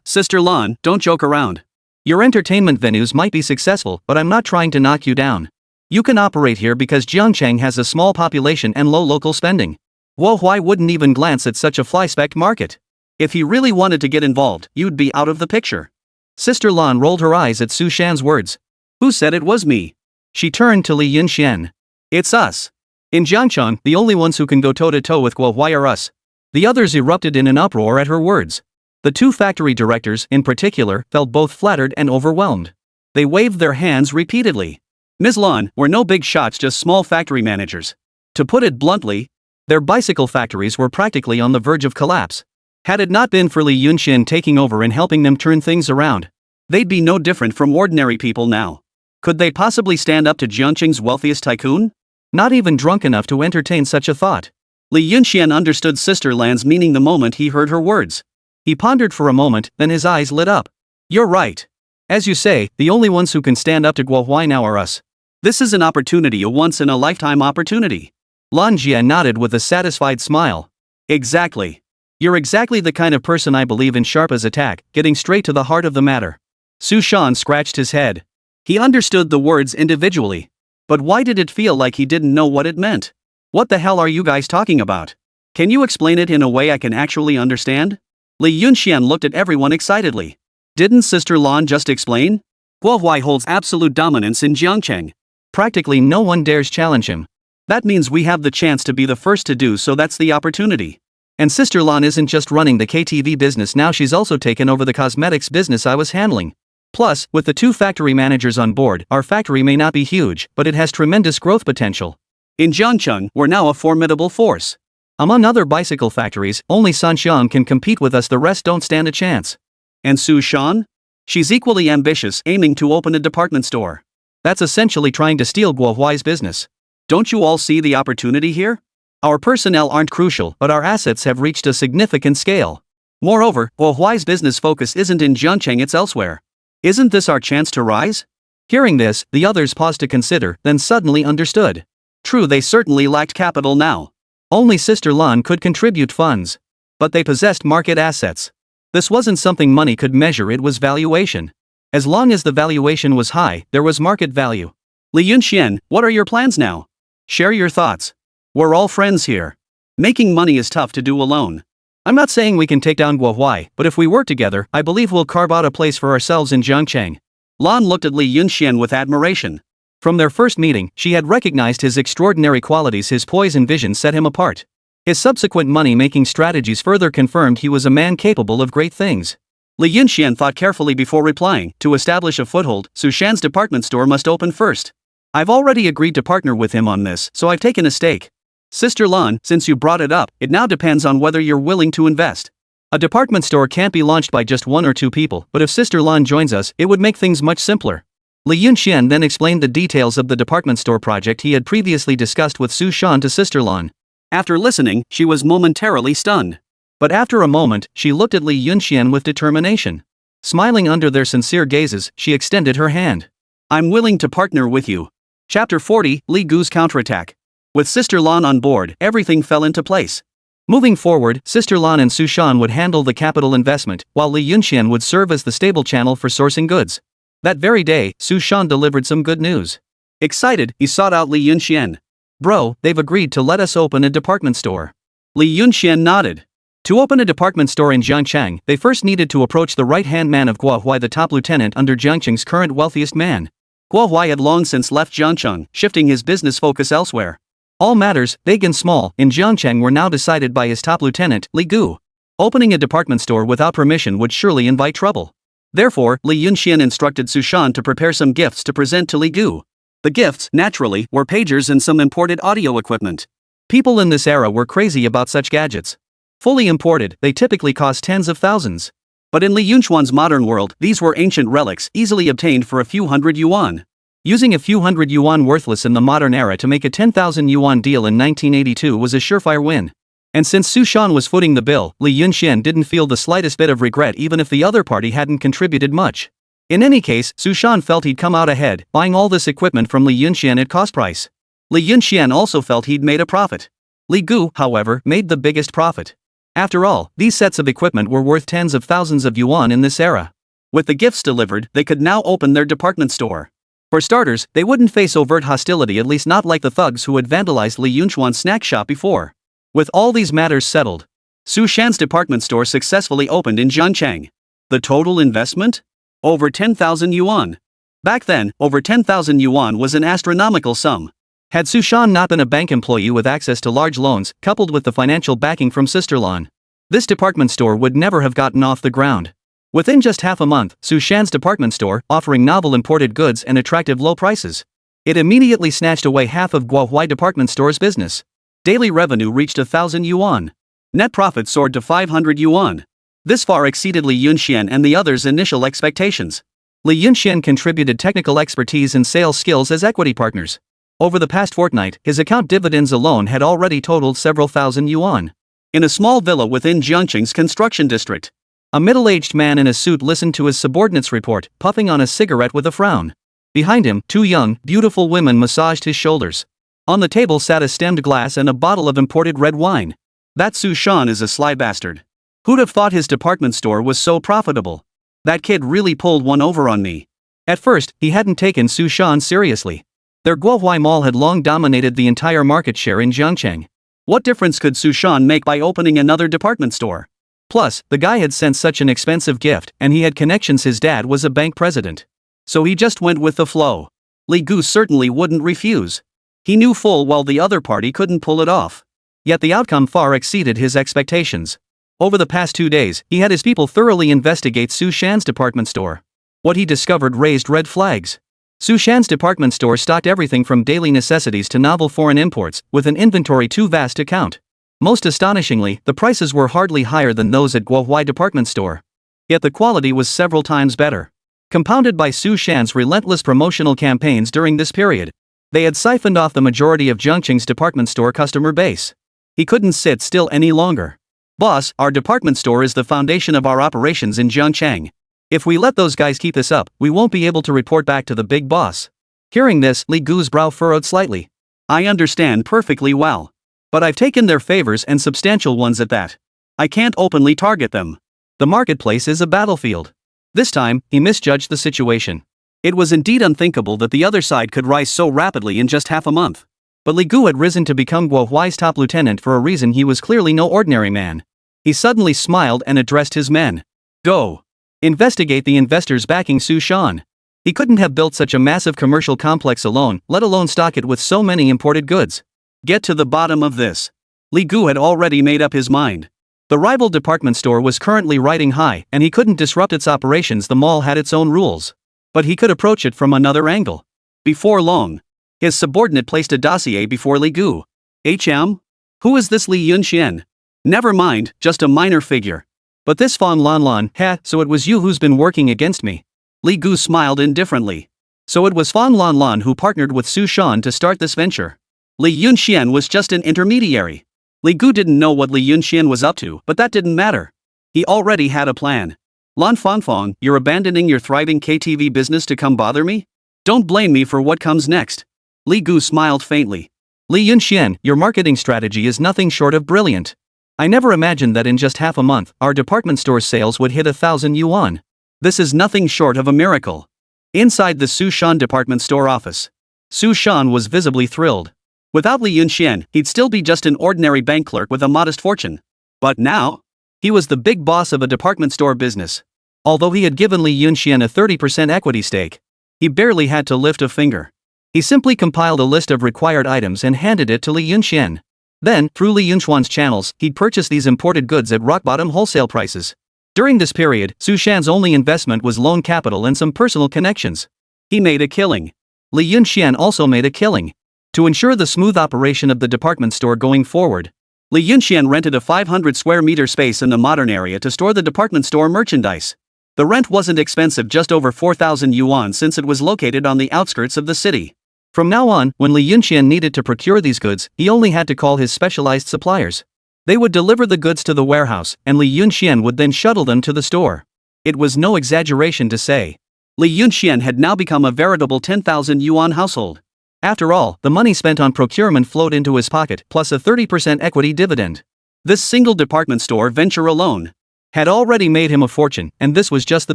Sister Lan, don't joke around. Your entertainment venues might be successful, but I'm not trying to knock you down. You can operate here because Jiangcheng has a small population and low local spending. Guo Huai wouldn't even glance at such a fly-specked market. If he really wanted to get involved, you'd be out of the picture. Sister Lan rolled her eyes at Su Shan's words. Who said it was me? She turned to Li Yunxian. It's us. In Jiangcheng, the only ones who can go toe-to-toe with Guo Huai are us. The others erupted in an uproar at her words. The two factory directors, in particular, felt both flattered and overwhelmed. They waved their hands repeatedly. Ms. Lan, we're no big shots, just small factory managers. To put it bluntly, their bicycle factories were practically on the verge of collapse. Had it not been for Li Yunxian taking over and helping them turn things around, they'd be no different from ordinary people now. Could they possibly stand up to Jiangcheng's wealthiest tycoon? Not even drunk enough to entertain such a thought. Li Yunxian understood Sister Lan's meaning the moment he heard her words. He pondered for a moment, then his eyes lit up. You're right. As you say, the only ones who can stand up to Guo Huai now are us. This is an opportunity, a once-in-a-lifetime opportunity. Lan Jia nodded with a satisfied smile. Exactly. You're exactly the kind of person I believe in, sharp as a tack, getting straight to the heart of the matter. Su Shan scratched his head. He understood the words individually. But why did it feel like he didn't know what it meant? What the hell are you guys talking about? Can you explain it in a way I can actually understand? Li Yunxian looked at everyone excitedly. Didn't Sister Lan just explain? Guo Huai holds absolute dominance in Jiangcheng. Practically no one dares challenge him. That means we have the chance to be the first to do so, that's the opportunity. And Sister Lan isn't just running the KTV business now, she's also taken over the cosmetics business I was handling. Plus, with the two factory managers on board, our factory may not be huge, but it has tremendous growth potential. In Jiangcheng, we're now a formidable force. Among other bicycle factories, only Sanxiang can compete with us, the rest don't stand a chance. And Su Shan? She's equally ambitious, aiming to open a department store. That's essentially trying to steal Guo Huai's business. Don't you all see the opportunity here? Our personnel aren't crucial, but our assets have reached a significant scale. Moreover, Guo Huai's business focus isn't in Jiangcheng, it's elsewhere. Isn't this our chance to rise? Hearing this, the others paused to consider, then suddenly understood. True, they certainly lacked capital now. Only Sister Lan could contribute funds. But they possessed market assets. This wasn't something money could measure, it was valuation. As long as the valuation was high, there was market value. Li Yunxian, what are your plans now? Share your thoughts. We're all friends here. Making money is tough to do alone. I'm not saying we can take down Guo Huai, but if we work together, I believe we'll carve out a place for ourselves in Jiangcheng. Lan looked at Li Yunxian with admiration. From their first meeting, she had recognized his extraordinary qualities, his poise and vision set him apart. His subsequent money-making strategies further confirmed he was a man capable of great things. Li Yunxian thought carefully before replying. To establish a foothold, Su Shan's department store must open first. I've already agreed to partner with him on this, so I've taken a stake. Sister Lan, since you brought it up, it now depends on whether you're willing to invest. A department store can't be launched by just one or two people, but if Sister Lan joins us, it would make things much simpler. Li Yunxian then explained the details of the department store project he had previously discussed with Su Shan to Sister Lan. After listening, she was momentarily stunned. But after a moment, she looked at Li Yunxian with determination. Smiling under their sincere gazes, she extended her hand. I'm willing to partner with you. Chapter 40, Li Gu's counterattack. With Sister Lan on board, everything fell into place. Moving forward, Sister Lan and Su Shan would handle the capital investment, while Li Yunxian would serve as the stable channel for sourcing goods. That very day, Su Shan delivered some good news. Excited, he sought out Li Yunxian. Bro, they've agreed to let us open a department store. Li Yunxian nodded. To open a department store in Jiangcheng, they first needed to approach the right-hand man of Guo Huai, the top lieutenant under Jiangcheng's current wealthiest man. Guo Huai had long since left Jiangcheng, shifting his business focus elsewhere. All matters, big and small, in Jiangcheng were now decided by his top lieutenant, Li Gu. Opening a department store without permission would surely invite trouble. Therefore, Li Yunxian instructed Su Shan to prepare some gifts to present to Li Gu. The gifts, naturally, were pagers and some imported audio equipment. People in this era were crazy about such gadgets. Fully imported, they typically cost tens of thousands. But in Li Yunxuan's modern world, these were ancient relics, easily obtained for a few hundred yuan. Using a few hundred yuan worthless in the modern era to make a 10,000 yuan deal in 1982 was a surefire win. And since Su Shan was footing the bill, Li Yunxian didn't feel the slightest bit of regret even if the other party hadn't contributed much. In any case, Su Shan felt he'd come out ahead, buying all this equipment from Li Yunxian at cost price. Li Yunxian also felt he'd made a profit. Li Gu, however, made the biggest profit. After all, these sets of equipment were worth tens of thousands of yuan in this era. With the gifts delivered, they could now open their department store. For starters, they wouldn't face overt hostility, at least not like the thugs who had vandalized Li Yunxuan's snack shop before. With all these matters settled, Su Shan's department store successfully opened in Jiangcheng. The total investment? Over 10,000 yuan. Back then, over 10,000 yuan was an astronomical sum. Had Su Shan not been a bank employee with access to large loans, coupled with the financial backing from Sisterlon, this department store would never have gotten off the ground. Within just half a month, Su Shan's department store, offering novel imported goods and attractive low prices, it immediately snatched away half of Guo Huai department store's business. Daily revenue reached 1,000 yuan. Net profit soared to 500 yuan. This far exceeded Li Yunxian and the others' initial expectations. Li Yunxian contributed technical expertise and sales skills as equity partners. Over the past fortnight, his account dividends alone had already totaled several thousand yuan. In a small villa within Jiangcheng's construction district, a middle-aged man in a suit listened to his subordinate's report, puffing on a cigarette with a frown. Behind him, two young, beautiful women massaged his shoulders. On the table sat a stemmed glass and a bottle of imported red wine. That Su Shan is a sly bastard. Who'd have thought his department store was so profitable? That kid really pulled one over on me. At first, he hadn't taken Su Shan seriously. Their Guo Huai Mall had long dominated the entire market share in Jiangcheng. What difference could Su Shan make by opening another department store? Plus, the guy had sent such an expensive gift, and he had connections. His dad was a bank president. So he just went with the flow. Li Gu certainly wouldn't refuse. He knew full well the other party couldn't pull it off. Yet the outcome far exceeded his expectations. Over the past 2 days, he had his people thoroughly investigate Su Shan's department store. What he discovered raised red flags. Su Shan's department store stocked everything from daily necessities to novel foreign imports, with an inventory too vast to count. Most astonishingly, the prices were hardly higher than those at Guo Huai department store. Yet the quality was several times better. Compounded by Su Shan's relentless promotional campaigns during this period, they had siphoned off the majority of Jiangcheng's department store customer base. He couldn't sit still any longer. Boss, our department store is the foundation of our operations in Jiangcheng. If we let those guys keep this up, we won't be able to report back to the big boss. Hearing this, Li Gu's brow furrowed slightly. I understand perfectly well. But I've taken their favors, and substantial ones at that. I can't openly target them. The marketplace is a battlefield. This time, he misjudged the situation. It was indeed unthinkable that the other side could rise so rapidly in just half a month. But Li Gu had risen to become Guo Huai's top lieutenant for a reason. He was clearly no ordinary man. He suddenly smiled and addressed his men. Go. Investigate the investors backing Su Shan. He couldn't have built such a massive commercial complex alone, let alone stock it with so many imported goods. Get to the bottom of this. Li Gu had already made up his mind. The rival department store was currently riding high, and he couldn't disrupt its operations. The mall had its own rules. But he could approach it from another angle. Before long, his subordinate placed a dossier before Li Gu. HM? Who is this Li Yunxian? Never mind, just a minor figure. But this Fan Lanlan, so it was you who's been working against me. Li Gu smiled indifferently. So it was Fan Lanlan who partnered with Su Shan to start this venture. Li Yunxian was just an intermediary. Li Gu didn't know what Li Yunxian was up to, but that didn't matter. He already had a plan. Lan Fanfang, you're abandoning your thriving KTV business to come bother me? Don't blame me for what comes next. Li Gu smiled faintly. Li Yunxian, your marketing strategy is nothing short of brilliant. I never imagined that in just half a month, our department store sales would hit 1,000 yuan. This is nothing short of a miracle. Inside the Su Shan department store office, Su Shan was visibly thrilled. Without Li Yunxian, he'd still be just an ordinary bank clerk with a modest fortune. But now, He was the big boss of a department store business. Although he had given Li Yunxian a 30% equity stake, he barely had to lift a finger. He simply compiled a list of required items and handed it to Li Yunxian. Then, through Li Yunxuan's channels, he'd purchased these imported goods at rock-bottom wholesale prices. During this period, Su Shan's only investment was loan capital and some personal connections. He made a killing. Li Yunxian also made a killing. To ensure the smooth operation of the department store going forward, Li Yunxian rented a 500 square meter space in the modern area to store the department store merchandise. The rent wasn't expensive, just over 4,000 yuan, since it was located on the outskirts of the city. From now on, when Li Yunxian needed to procure these goods, he only had to call his specialized suppliers. They would deliver the goods to the warehouse, and Li Yunxian would then shuttle them to the store. It was no exaggeration to say, Li Yunxian had now become a veritable 10,000 yuan household. After all, the money spent on procurement flowed into his pocket, plus a 30% equity dividend. This single department store venture alone had already made him a fortune, and this was just the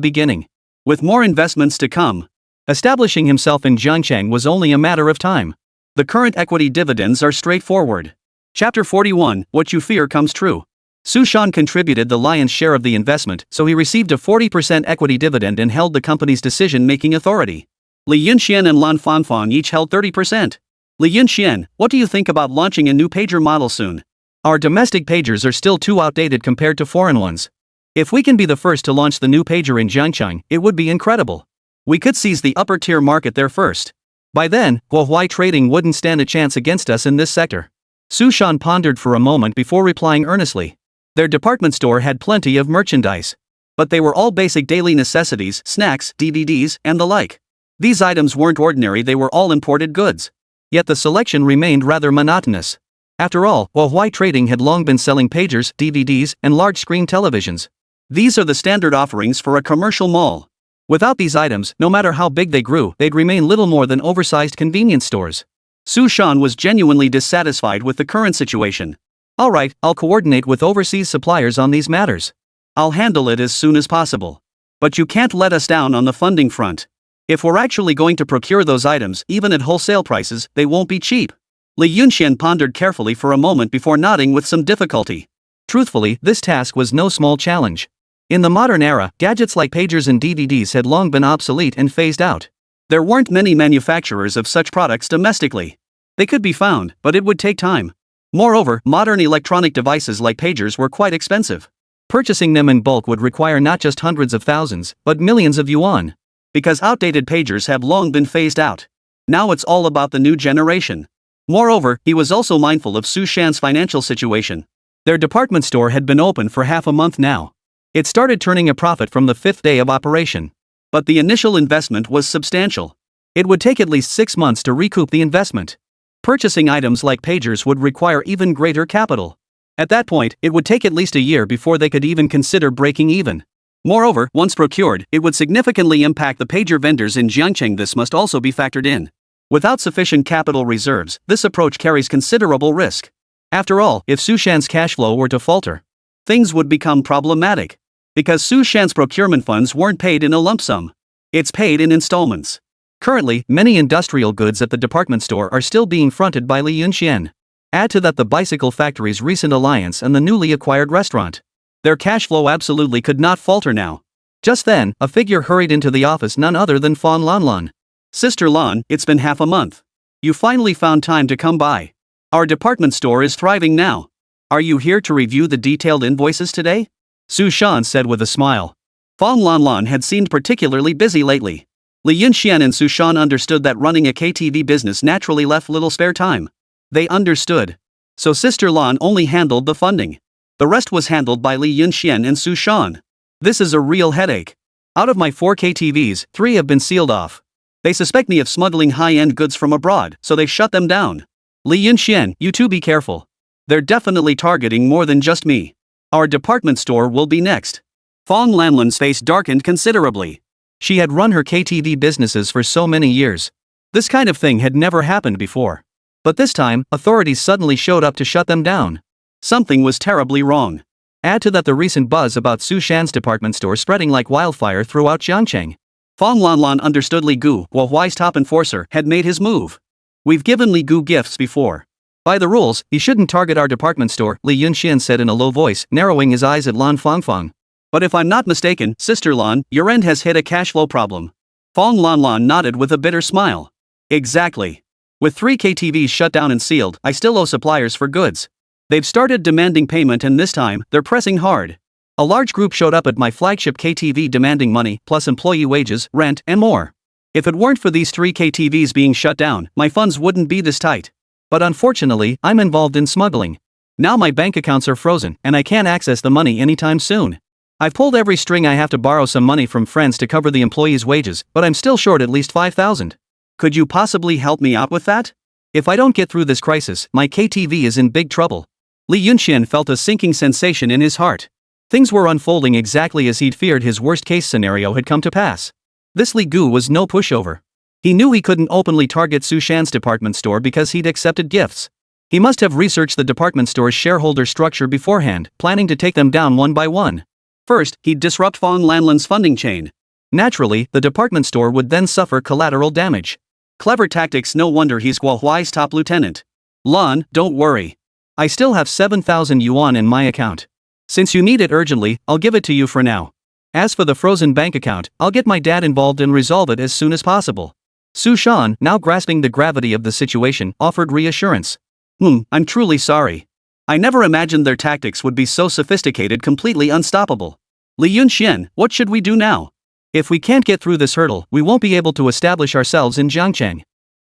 beginning. With more investments to come, establishing himself in Jiangcheng was only a matter of time. The current equity dividends are straightforward. Chapter 41, What You Fear Comes True. Su Shan contributed the lion's share of the investment, so he received a 40% equity dividend and held the company's decision-making authority. Li Yunxian and Lan Fanfang each held 30%. Li Yunxian, what do you think about launching a new pager model soon? Our domestic pagers are still too outdated compared to foreign ones. If we can be the first to launch the new pager in Jiangcheng, it would be incredible. We could seize the upper-tier market there first. By then, Huawei trading wouldn't stand a chance against us in this sector. Su Shan pondered for a moment before replying earnestly. Their department store had plenty of merchandise. But they were all basic daily necessities, snacks, DVDs, and the like. These items weren't ordinary, they were all imported goods. Yet the selection remained rather monotonous. After all, Huawei trading had long been selling pagers, DVDs, and large-screen televisions. These are the standard offerings for a commercial mall. Without these items, no matter how big they grew, they'd remain little more than oversized convenience stores. Su Shan was genuinely dissatisfied with the current situation. Alright, I'll coordinate with overseas suppliers on these matters. I'll handle it as soon as possible. But you can't let us down on the funding front. If we're actually going to procure those items, even at wholesale prices, they won't be cheap. Li Yunxian pondered carefully for a moment before nodding with some difficulty. Truthfully, this task was no small challenge. In the modern era, gadgets like pagers and DVDs had long been obsolete and phased out. There weren't many manufacturers of such products domestically. They could be found, but it would take time. Moreover, modern electronic devices like pagers were quite expensive. Purchasing them in bulk would require not just hundreds of thousands, but millions of yuan. Because outdated pagers have long been phased out. Now it's all about the new generation. Moreover, he was also mindful of Su Shan's financial situation. Their department store had been open for half a month now. It started turning a profit from the 5th day of operation. But the initial investment was substantial. It would take at least 6 months to recoup the investment. Purchasing items like pagers would require even greater capital. At that point, it would take at least a year before they could even consider breaking even. Moreover, once procured, it would significantly impact the pager vendors in Jiangcheng. This must also be factored in. Without sufficient capital reserves, this approach carries considerable risk. After all, if Su Shan's cash flow were to falter, things would become problematic. Because Su Shan's procurement funds weren't paid in a lump sum. It's paid in installments. Currently, many industrial goods at the department store are still being fronted by Li Yunxian. Add to that the bicycle factory's recent alliance and the newly acquired restaurant. Their cash flow absolutely could not falter now. Just then, a figure hurried into the office, none other than Fan Lanlan. Sister Lan, it's been half a month. You finally found time to come by. Our department store is thriving now. Are you here to review the detailed invoices today? Su Shan said with a smile. Fan Lanlan had seemed particularly busy lately. Li Yunxian and Su Shan understood that running a KTV business naturally left little spare time. They understood. So Sister Lan only handled the funding. The rest was handled by Li Yunxian and Su Shan. This is a real headache. Out of my 4 KTVs, 3 have been sealed off. They suspect me of smuggling high-end goods from abroad, so they shut them down. Li Yunxian, you two be careful. They're definitely targeting more than just me. Our department store will be next. Fan Lanlan's face darkened considerably. She had run her KTV businesses for so many years. This kind of thing had never happened before. But this time, authorities suddenly showed up to shut them down. Something was terribly wrong. Add to that the recent buzz about Su Shan's department store spreading like wildfire throughout Jiangcheng. Fan Lanlan understood Li Gu, Huawei's top enforcer, had made his move. We've given Li Gu gifts before. By the rules, he shouldn't target our department store, Li Yunxian said in a low voice, narrowing his eyes at Lan Fangfang. But if I'm not mistaken, Sister Lan, your end has hit a cash flow problem. Fong Lan nodded with a bitter smile. Exactly. With 3 KTVs shut down and sealed, I still owe suppliers for goods. They've started demanding payment and this time, they're pressing hard. A large group showed up at my flagship KTV demanding money, plus employee wages, rent, and more. If it weren't for these 3 KTVs being shut down, my funds wouldn't be this tight. But unfortunately, I'm involved in smuggling. Now my bank accounts are frozen, and I can't access the money anytime soon. I've pulled every string. I have to borrow some money from friends to cover the employees' wages, but I'm still short at least 5,000. Could you possibly help me out with that? If I don't get through this crisis, my KTV is in big trouble. Li Yunxian felt a sinking sensation in his heart. Things were unfolding exactly as he'd feared. His worst-case scenario had come to pass. This Li Gu was no pushover. He knew he couldn't openly target Su Shan's department store because he'd accepted gifts. He must have researched the department store's shareholder structure beforehand, planning to take them down one by one. First, he'd disrupt Fong Lanlan's funding chain. Naturally, the department store would then suffer collateral damage. Clever tactics. No wonder he's Guo Huai's top lieutenant. Lan, don't worry. I still have 7,000 yuan in my account. Since you need it urgently, I'll give it to you for now. As for the frozen bank account, I'll get my dad involved and resolve it as soon as possible. Su Shan, now grasping the gravity of the situation, offered reassurance. I'm truly sorry. I never imagined their tactics would be so sophisticated, completely unstoppable. Li Yunxian, what should we do now? If we can't get through this hurdle, we won't be able to establish ourselves in Jiangcheng.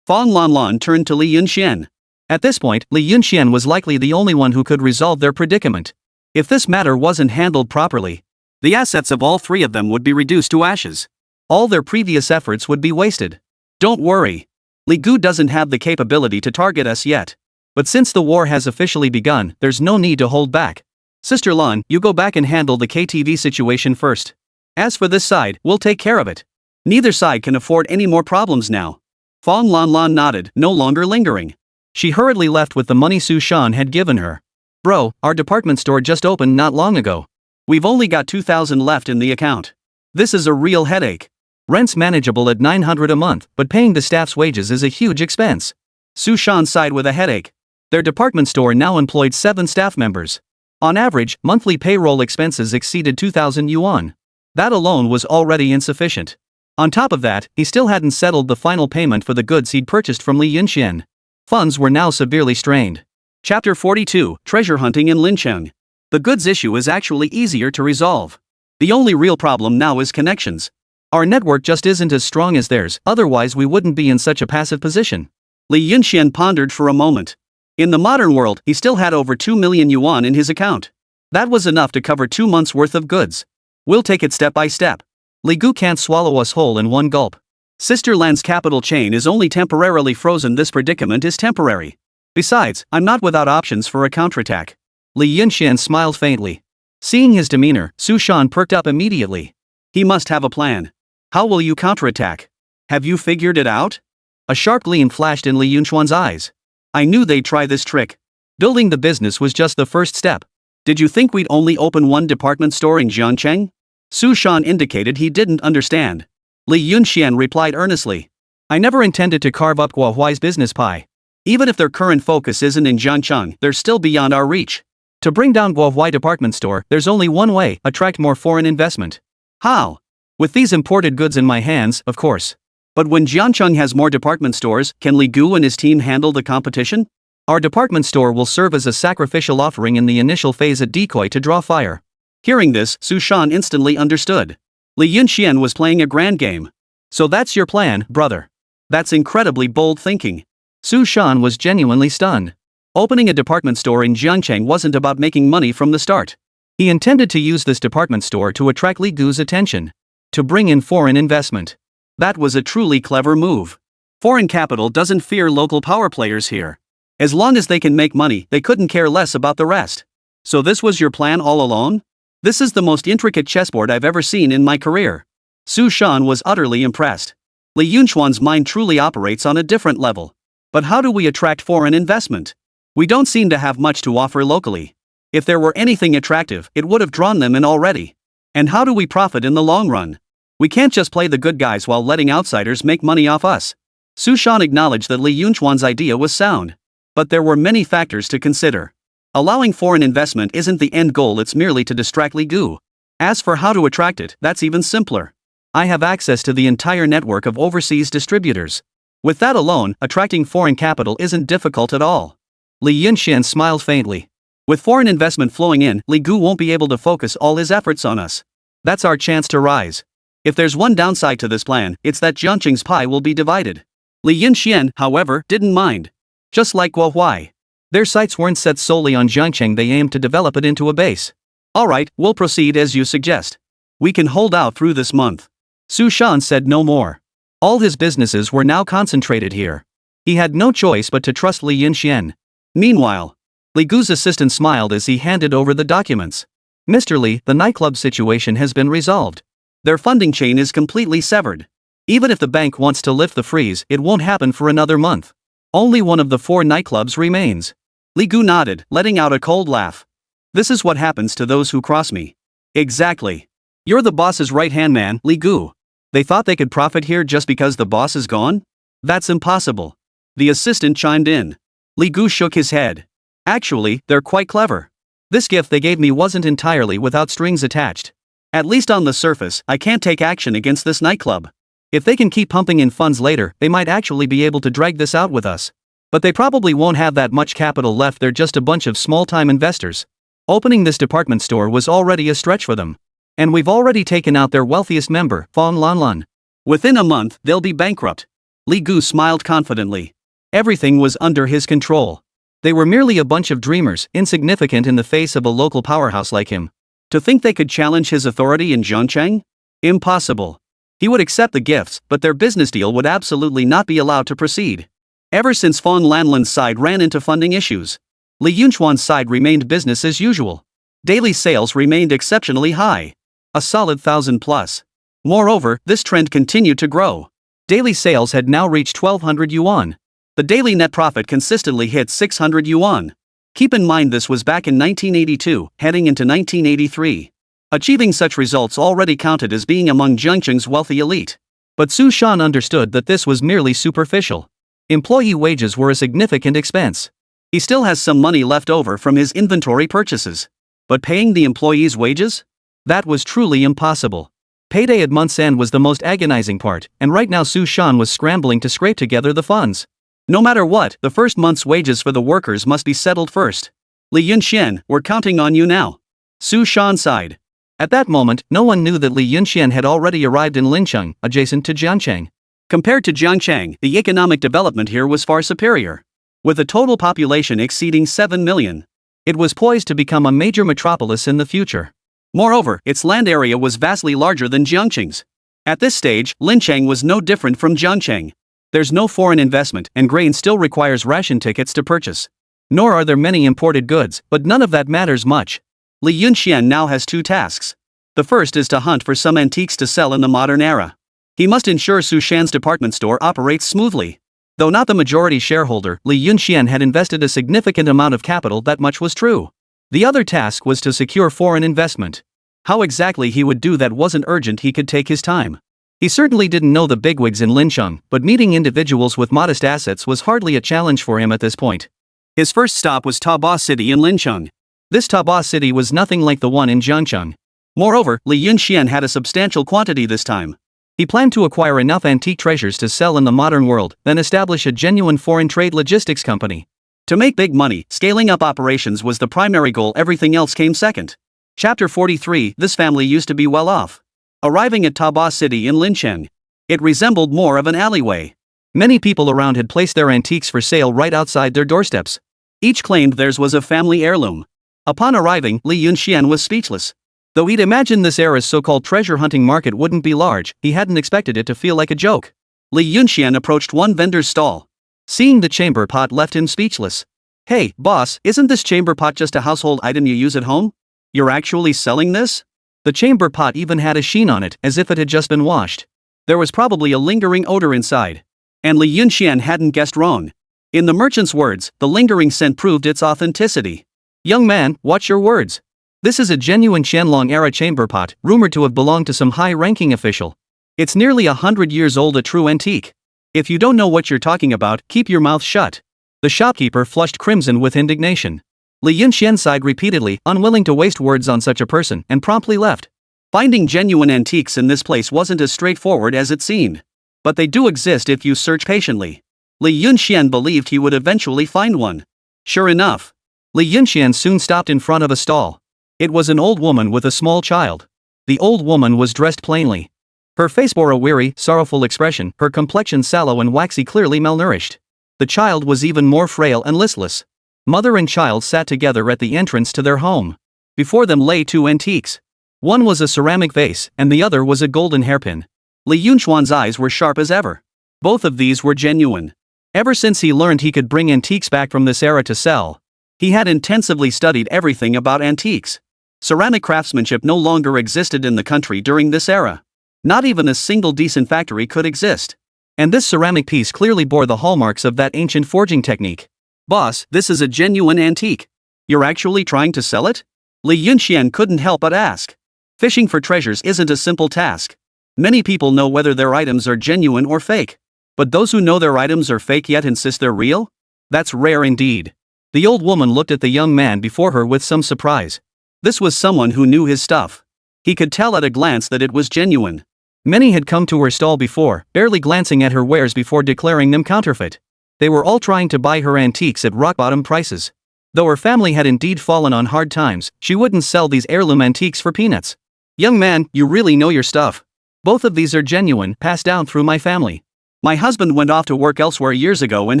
Fong Lanlan turned to Li Yunxian. At this point, Li Yunxian was likely the only one who could resolve their predicament. If this matter wasn't handled properly, the assets of all 3 of them would be reduced to ashes. All their previous efforts would be wasted. Don't worry. Li Gu doesn't have the capability to target us yet. But since the war has officially begun, there's no need to hold back. Sister Lan, you go back and handle the KTV situation first. As for this side, we'll take care of it. Neither side can afford any more problems now. Fong Lanlan nodded, no longer lingering. She hurriedly left with the money Su Shan had given her. Bro, our department store just opened not long ago. We've only got 2,000 left in the account. This is a real headache. Rent's manageable at 900 a month, but paying the staff's wages is a huge expense. Su Shan sighed with a headache. Their department store now employed 7 staff members. On average, monthly payroll expenses exceeded 2,000 yuan. That alone was already insufficient. On top of that, he still hadn't settled the final payment for the goods he'd purchased from Li Yunxian. Funds were now severely strained. Chapter 42, Treasure Hunting in Lincheng. The goods issue is actually easier to resolve. The only real problem now is connections. Our network just isn't as strong as theirs, otherwise we wouldn't be in such a passive position. Li Yunxian pondered for a moment. In the modern world, he still had over 2 million yuan in his account. That was enough to cover 2 months' worth of goods. We'll take it step by step. Li Gu can't swallow us whole in one gulp. Sister Lan's capital chain is only temporarily frozen. This predicament is temporary. Besides, I'm not without options for a counterattack. Li Yunxian smiled faintly. Seeing his demeanor, Su Shan perked up immediately. He must have a plan. How will you counterattack? Have you figured it out? A sharp gleam flashed in Li Yunxian's eyes. I knew they'd try this trick. Building the business was just the first step. Did you think we'd only open one department store in Jiangcheng? Su Shan indicated he didn't understand. Li Yunxian replied earnestly. I never intended to carve up Guo Huai's business pie. Even if their current focus isn't in Jiangcheng, they're still beyond our reach. To bring down Guo Huai department store, there's only one way: attract more foreign investment. How? With these imported goods in my hands, of course. But when Jiangcheng has more department stores, can Li Gu and his team handle the competition? Our department store will serve as a sacrificial offering in the initial phase, a decoy to draw fire. Hearing this, Su Shan instantly understood. Li Yunxian was playing a grand game. So that's your plan, brother. That's incredibly bold thinking. Su Shan was genuinely stunned. Opening a department store in Jiangcheng wasn't about making money from the start. He intended to use this department store to attract Li Gu's attention. To bring in foreign investment. That was a truly clever move. Foreign capital doesn't fear local power players here. As long as they can make money, they couldn't care less about the rest. So this was your plan all along? This is the most intricate chessboard I've ever seen in my career. Su Shan was utterly impressed. Li Yunxian's mind truly operates on a different level. But how do we attract foreign investment? We don't seem to have much to offer locally. If there were anything attractive, it would have drawn them in already. And how do we profit in the long run? We can't just play the good guys while letting outsiders make money off us. Su Shan acknowledged that Li Yunxian's idea was sound. But there were many factors to consider. Allowing foreign investment isn't the end goal, it's merely to distract Li Gu. As for how to attract it, that's even simpler. I have access to the entire network of overseas distributors. With that alone, attracting foreign capital isn't difficult at all. Li Yunxian smiled faintly. With foreign investment flowing in, Li Gu won't be able to focus all his efforts on us. That's our chance to rise. If there's one downside to this plan, it's that Jiangqing's pie will be divided. Li Yunxian, however, didn't mind. Just like Guo Huai. Their sights weren't set solely on Jiangqing, they aimed to develop it into a base. Alright, we'll proceed as you suggest. We can hold out through this month. Su Shan said no more. All his businesses were now concentrated here. He had no choice but to trust Li Yunxian. Meanwhile, Li Gu's assistant smiled as he handed over the documents. Mr. Li, the nightclub situation has been resolved. Their funding chain is completely severed. Even if the bank wants to lift the freeze, it won't happen for another month. Only one of the 4 nightclubs remains. Li Gu nodded, letting out a cold laugh. This is what happens to those who cross me. Exactly. You're the boss's right-hand man, Li Gu. They thought they could profit here just because the boss is gone? That's impossible. The assistant chimed in. Li Gu shook his head. Actually, they're quite clever. This gift they gave me wasn't entirely without strings attached. At least on the surface, I can't take action against this nightclub. If they can keep pumping in funds later, they might actually be able to drag this out with us. But they probably won't have that much capital left, they're just a bunch of small-time investors. Opening this department store was already a stretch for them. And we've already taken out their wealthiest member, Fong Lanlan. Within a month, they'll be bankrupt. Li Gu smiled confidently. Everything was under his control. They were merely a bunch of dreamers, insignificant in the face of a local powerhouse like him. To think they could challenge his authority in Zhongcheng? Impossible. He would accept the gifts, but their business deal would absolutely not be allowed to proceed. Ever since Fong Lanlan's side ran into funding issues, Li Yunchuan's side remained business as usual. Daily sales remained exceptionally high. A solid 1,000 plus. Moreover, this trend continued to grow. Daily sales had now reached 1,200 yuan. The daily net profit consistently hit 600 yuan. Keep in mind this was back in 1982, heading into 1983. Achieving such results already counted as being among Jiangqing's wealthy elite. But Su Shan understood that this was merely superficial. Employee wages were a significant expense. He still has some money left over from his inventory purchases. But paying the employees' wages? That was truly impossible. Payday at month's end was the most agonizing part, and right now Su Shan was scrambling to scrape together the funds. No matter what, the first month's wages for the workers must be settled first. Li Yunxian, we're counting on you now. Su Shan sighed. At that moment, no one knew that Li Yunxian had already arrived in Lincheng, adjacent to Jiangcheng. Compared to Jiangcheng, the economic development here was far superior. With a total population exceeding 7 million. It was poised to become a major metropolis in the future. Moreover, its land area was vastly larger than Jiangcheng's. At this stage, Lincheng was no different from Jiangcheng. There's no foreign investment, and grain still requires ration tickets to purchase. Nor are there many imported goods, but none of that matters much. Li Yunxian now has 2 tasks. The first is to hunt for some antiques to sell in the modern era. He must ensure Su Shan's department store operates smoothly. Though not the majority shareholder, Li Yunxian had invested a significant amount of capital, that much was true. The other task was to secure foreign investment. How exactly he would do that wasn't urgent, he could take his time. He certainly didn't know the bigwigs in Lincheng, but meeting individuals with modest assets was hardly a challenge for him at this point. His first stop was Taobao City in Lincheng. This Taobao City was nothing like the one in Jiangcheng. Moreover, Li Yunxian had a substantial quantity this time. He planned to acquire enough antique treasures to sell in the modern world, then establish a genuine foreign trade logistics company. To make big money, scaling up operations was the primary goal, everything else came second. Chapter 43. This family used to be well off. Arriving at Taobao City in Lincheng, it resembled more of an alleyway. Many people around had placed their antiques for sale right outside their doorsteps. Each claimed theirs was a family heirloom. Upon arriving, Li Yunxian was speechless. Though he'd imagined this era's so-called treasure hunting market wouldn't be large, he hadn't expected it to feel like a joke. Li Yunxian approached one vendor's stall. Seeing the chamber pot left him speechless. Hey, boss, isn't this chamber pot just a household item you use at home? You're actually selling this? The chamber pot even had a sheen on it, as if it had just been washed. There was probably a lingering odor inside. And Li Yunxian hadn't guessed wrong. In the merchant's words, the lingering scent proved its authenticity. Young man, watch your words. This is a genuine Qianlong-era chamber pot, rumored to have belonged to some high-ranking official. It's nearly 100 years old, a true antique. If you don't know what you're talking about, keep your mouth shut. The shopkeeper flushed crimson with indignation. Li Yunxian sighed repeatedly, unwilling to waste words on such a person, and promptly left. Finding genuine antiques in this place wasn't as straightforward as it seemed. But they do exist if you search patiently. Li Yunxian believed he would eventually find one. Sure enough, Li Yunxian soon stopped in front of a stall. It was an old woman with a small child. The old woman was dressed plainly. Her face bore a weary, sorrowful expression, her complexion sallow and waxy, clearly malnourished. The child was even more frail and listless. Mother and child sat together at the entrance to their home. Before them lay two antiques. One was a ceramic vase, and the other was a golden hairpin. Li Yunxuan's eyes were sharp as ever. Both of these were genuine. Ever since he learned he could bring antiques back from this era to sell, he had intensively studied everything about antiques. Ceramic craftsmanship no longer existed in the country during this era. Not even a single decent factory could exist. And this ceramic piece clearly bore the hallmarks of that ancient forging technique. Boss, this is a genuine antique. You're actually trying to sell it? Li Yunxian couldn't help but ask. Fishing for treasures isn't a simple task. Many people know whether their items are genuine or fake. But those who know their items are fake yet insist they're real? That's rare indeed. The old woman looked at the young man before her with some surprise. This was someone who knew his stuff. He could tell at a glance that it was genuine. Many had come to her stall before, barely glancing at her wares before declaring them counterfeit. They were all trying to buy her antiques at rock-bottom prices. Though her family had indeed fallen on hard times, she wouldn't sell these heirloom antiques for peanuts. Young man, you really know your stuff. Both of these are genuine, passed down through my family. My husband went off to work elsewhere years ago and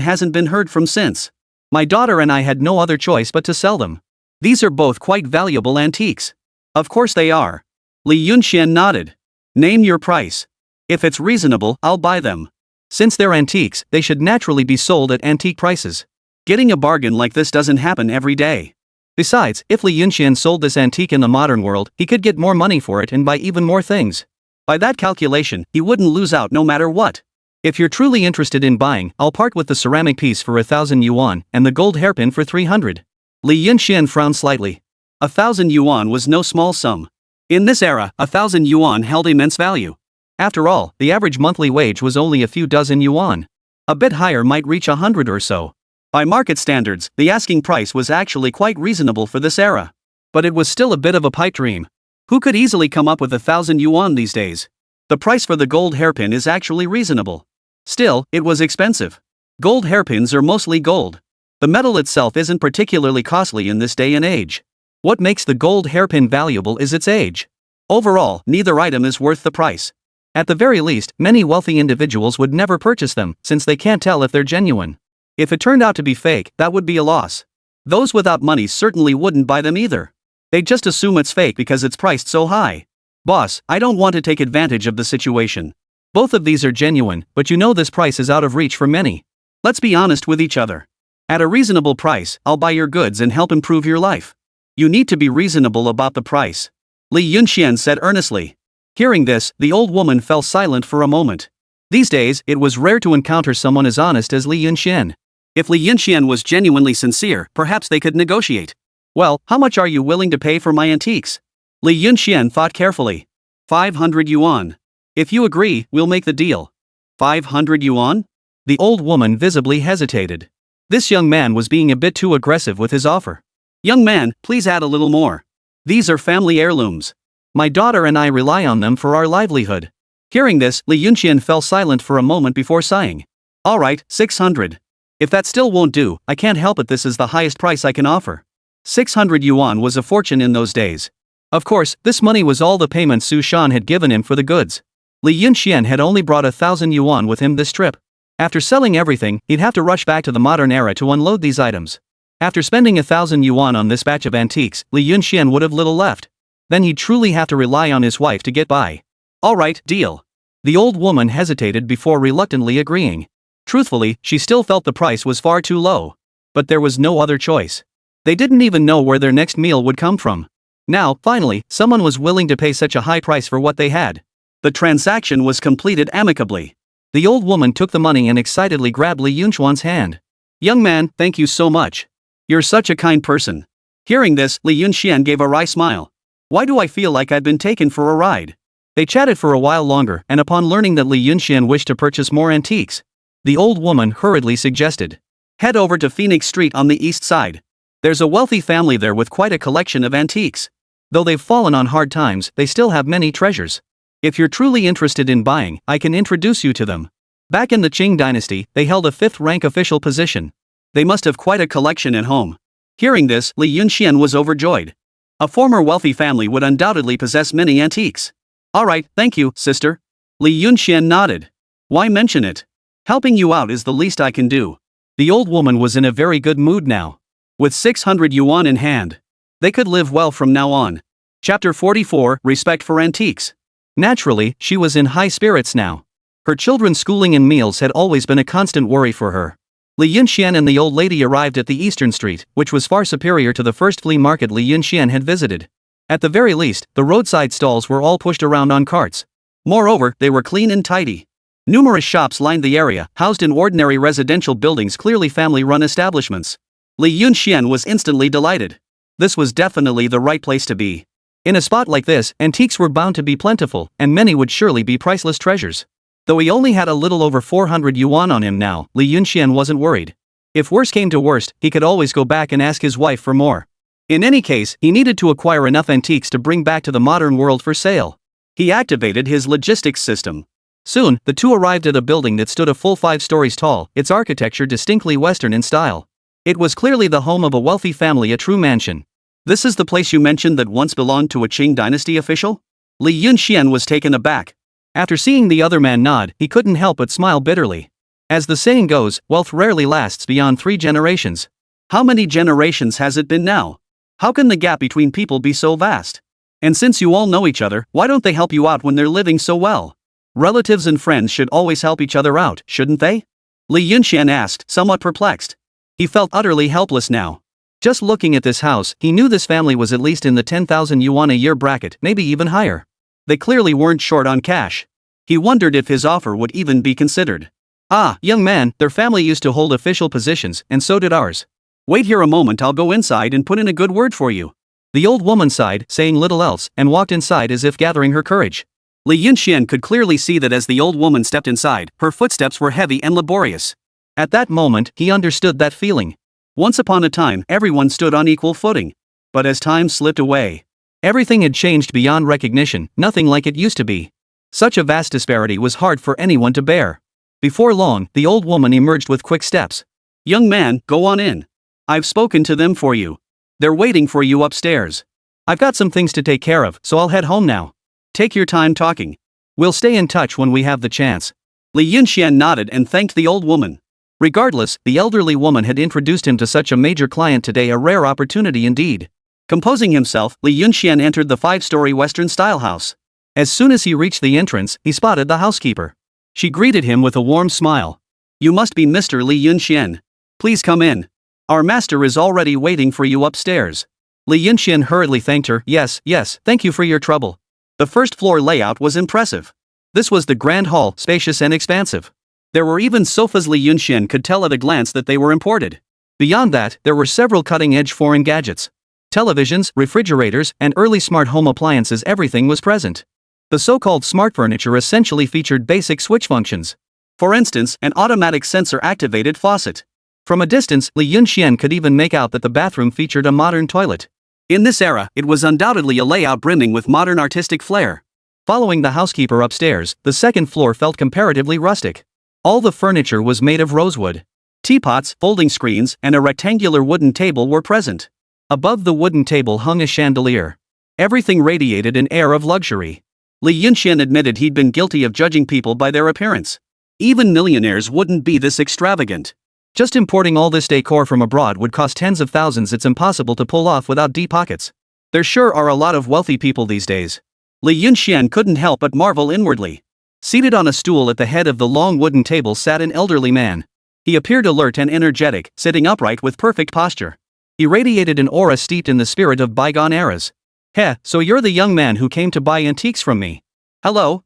hasn't been heard from since. My daughter and I had no other choice but to sell them. These are both quite valuable antiques. Of course they are. Li Yunxian nodded. Name your price. If it's reasonable, I'll buy them. Since they're antiques, they should naturally be sold at antique prices. Getting a bargain like this doesn't happen every day. Besides, if Li Yunxian sold this antique in the modern world, he could get more money for it and buy even more things. By that calculation, he wouldn't lose out no matter what. If you're truly interested in buying, I'll part with the ceramic piece for 1,000 yuan and the gold hairpin for 300. Li Yunxian frowned slightly. 1,000 yuan was no small sum. In this era, 1,000 yuan held immense value. After all, the average monthly wage was only a few dozen yuan. A bit higher might reach 100 or so. By market standards, the asking price was actually quite reasonable for this era. But it was still a bit of a pipe dream. Who could easily come up with 1,000 yuan these days? The price for the gold hairpin is actually reasonable. Still, it was expensive. Gold hairpins are mostly gold. The metal itself isn't particularly costly in this day and age. What makes the gold hairpin valuable is its age. Overall, neither item is worth the price. At the very least, many wealthy individuals would never purchase them, since they can't tell if they're genuine. If it turned out to be fake, that would be a loss. Those without money certainly wouldn't buy them either. They'd just assume it's fake because it's priced so high. Boss, I don't want to take advantage of the situation. Both of these are genuine, but you know this price is out of reach for many. Let's be honest with each other. At a reasonable price, I'll buy your goods and help improve your life. You need to be reasonable about the price. Li Yunxian said earnestly. Hearing this, the old woman fell silent for a moment. These days, it was rare to encounter someone as honest as Li Yunxian. If Li Yunxian was genuinely sincere, perhaps they could negotiate. Well, how much are you willing to pay for my antiques? Li Yunxian thought carefully. 500 yuan. If you agree, we'll make the deal. 500 yuan? The old woman visibly hesitated. This young man was being a bit too aggressive with his offer. Young man, please add a little more. These are family heirlooms. My daughter and I rely on them for our livelihood. Hearing this, Li Yunxian fell silent for a moment before sighing. All right, 600. If that still won't do, I can't help it, this is the highest price I can offer. 600 yuan was a fortune in those days. Of course, this money was all the payment Su Shan had given him for the goods. Li Yunxian had only brought 1,000 yuan with him this trip. After selling everything, he'd have to rush back to the modern era to unload these items. After spending 1,000 yuan on this batch of antiques, Li Yunxian would have little left. Then he'd truly have to rely on his wife to get by. All right, deal. The old woman hesitated before reluctantly agreeing. Truthfully, she still felt the price was far too low. But there was no other choice. They didn't even know where their next meal would come from. Now, finally, someone was willing to pay such a high price for what they had. The transaction was completed amicably. The old woman took the money and excitedly grabbed Li Yunxuan's hand. Young man, thank you so much. You're such a kind person. Hearing this, Li Yunxian gave a wry smile. Why do I feel like I've been taken for a ride? They chatted for a while longer, and upon learning that Li Yunxian wished to purchase more antiques, the old woman hurriedly suggested. Head over to Phoenix Street on the east side. There's a wealthy family there with quite a collection of antiques. Though they've fallen on hard times, they still have many treasures. If you're truly interested in buying, I can introduce you to them. Back in the Qing dynasty, they held a 5th-rank official position. They must have quite a collection at home. Hearing this, Li Yunxian was overjoyed. A former wealthy family would undoubtedly possess many antiques. Alright, thank you, sister. Li Yunxian nodded. Why mention it? Helping you out is the least I can do. The old woman was in a very good mood now. With 600 yuan in hand, they could live well from now on. Chapter 44, Respect for Antiques. Naturally, she was in high spirits now. Her children's schooling and meals had always been a constant worry for her. Li Yunxian and the old lady arrived at the Eastern Street, which was far superior to the first flea market Li Yunxian had visited. At the very least, the roadside stalls were all pushed around on carts. Moreover, they were clean and tidy. Numerous shops lined the area, housed in ordinary residential buildings, clearly family-run establishments. Li Yunxian was instantly delighted. This was definitely the right place to be. In a spot like this, antiques were bound to be plentiful, and many would surely be priceless treasures. Though he only had a little over 400 yuan on him now, Li Yunxian wasn't worried. If worse came to worst, he could always go back and ask his wife for more. In any case, he needed to acquire enough antiques to bring back to the modern world for sale. He activated his logistics system. Soon, the two arrived at a building that stood a full 5 stories tall, its architecture distinctly Western in style. It was clearly the home of a wealthy family, a true mansion. This is the place you mentioned that once belonged to a Qing dynasty official? Li Yunxian was taken aback. After seeing the other man nod, he couldn't help but smile bitterly. As the saying goes, wealth rarely lasts beyond 3 generations. How many generations has it been now? How can the gap between people be so vast? And since you all know each other, why don't they help you out when they're living so well? Relatives and friends should always help each other out, shouldn't they? Li Yunxian asked, somewhat perplexed. He felt utterly helpless now. Just looking at this house, he knew this family was at least in the 10,000 yuan a year bracket, maybe even higher. They clearly weren't short on cash. He wondered if his offer would even be considered. Ah, young man, their family used to hold official positions, and so did ours. Wait here a moment, I'll go inside and put in a good word for you. The old woman sighed, saying little else, and walked inside as if gathering her courage. Li Yunxian could clearly see that as the old woman stepped inside, her footsteps were heavy and laborious. At that moment, he understood that feeling. Once upon a time, everyone stood on equal footing. But as time slipped away, everything had changed beyond recognition, nothing like it used to be. Such a vast disparity was hard for anyone to bear. Before long, the old woman emerged with quick steps. Young man, go on in. I've spoken to them for you. They're waiting for you upstairs. I've got some things to take care of, so I'll head home now. Take your time talking. We'll stay in touch when we have the chance. Li Yunxian nodded and thanked the old woman. Regardless, the elderly woman had introduced him to such a major client today, a rare opportunity indeed. Composing himself, Li Yunxian entered the 5-story Western-style house. As soon as he reached the entrance, he spotted the housekeeper. She greeted him with a warm smile. You must be Mr. Li Yunxian. Please come in. Our master is already waiting for you upstairs. Li Yunxian hurriedly thanked her. Yes, thank you for your trouble. The first floor layout was impressive. This was the grand hall, spacious and expansive. There were even sofas. Li Yunxian could tell at a glance that they were imported. Beyond that, there were several cutting-edge foreign gadgets. Televisions, refrigerators, and early smart home appliances, everything was present. The so-called smart furniture essentially featured basic switch functions. For instance, an automatic sensor-activated faucet. From a distance, Li Yunxian could even make out that the bathroom featured a modern toilet. In this era, it was undoubtedly a layout brimming with modern artistic flair. Following the housekeeper upstairs, the second floor felt comparatively rustic. All the furniture was made of rosewood. Teapots, folding screens, and a rectangular wooden table were present. Above the wooden table hung a chandelier. Everything radiated an air of luxury. Li Yunxian admitted he'd been guilty of judging people by their appearance. Even millionaires wouldn't be this extravagant. Just importing all this decor from abroad would cost tens of thousands. It's impossible to pull off without deep pockets. There sure are a lot of wealthy people these days. Li Yunxian couldn't help but marvel inwardly. Seated on a stool at the head of the long wooden table sat an elderly man. He appeared alert and energetic, sitting upright with perfect posture. He radiated an aura steeped in the spirit of bygone eras. Heh, so you're the young man who came to buy antiques from me. Hello.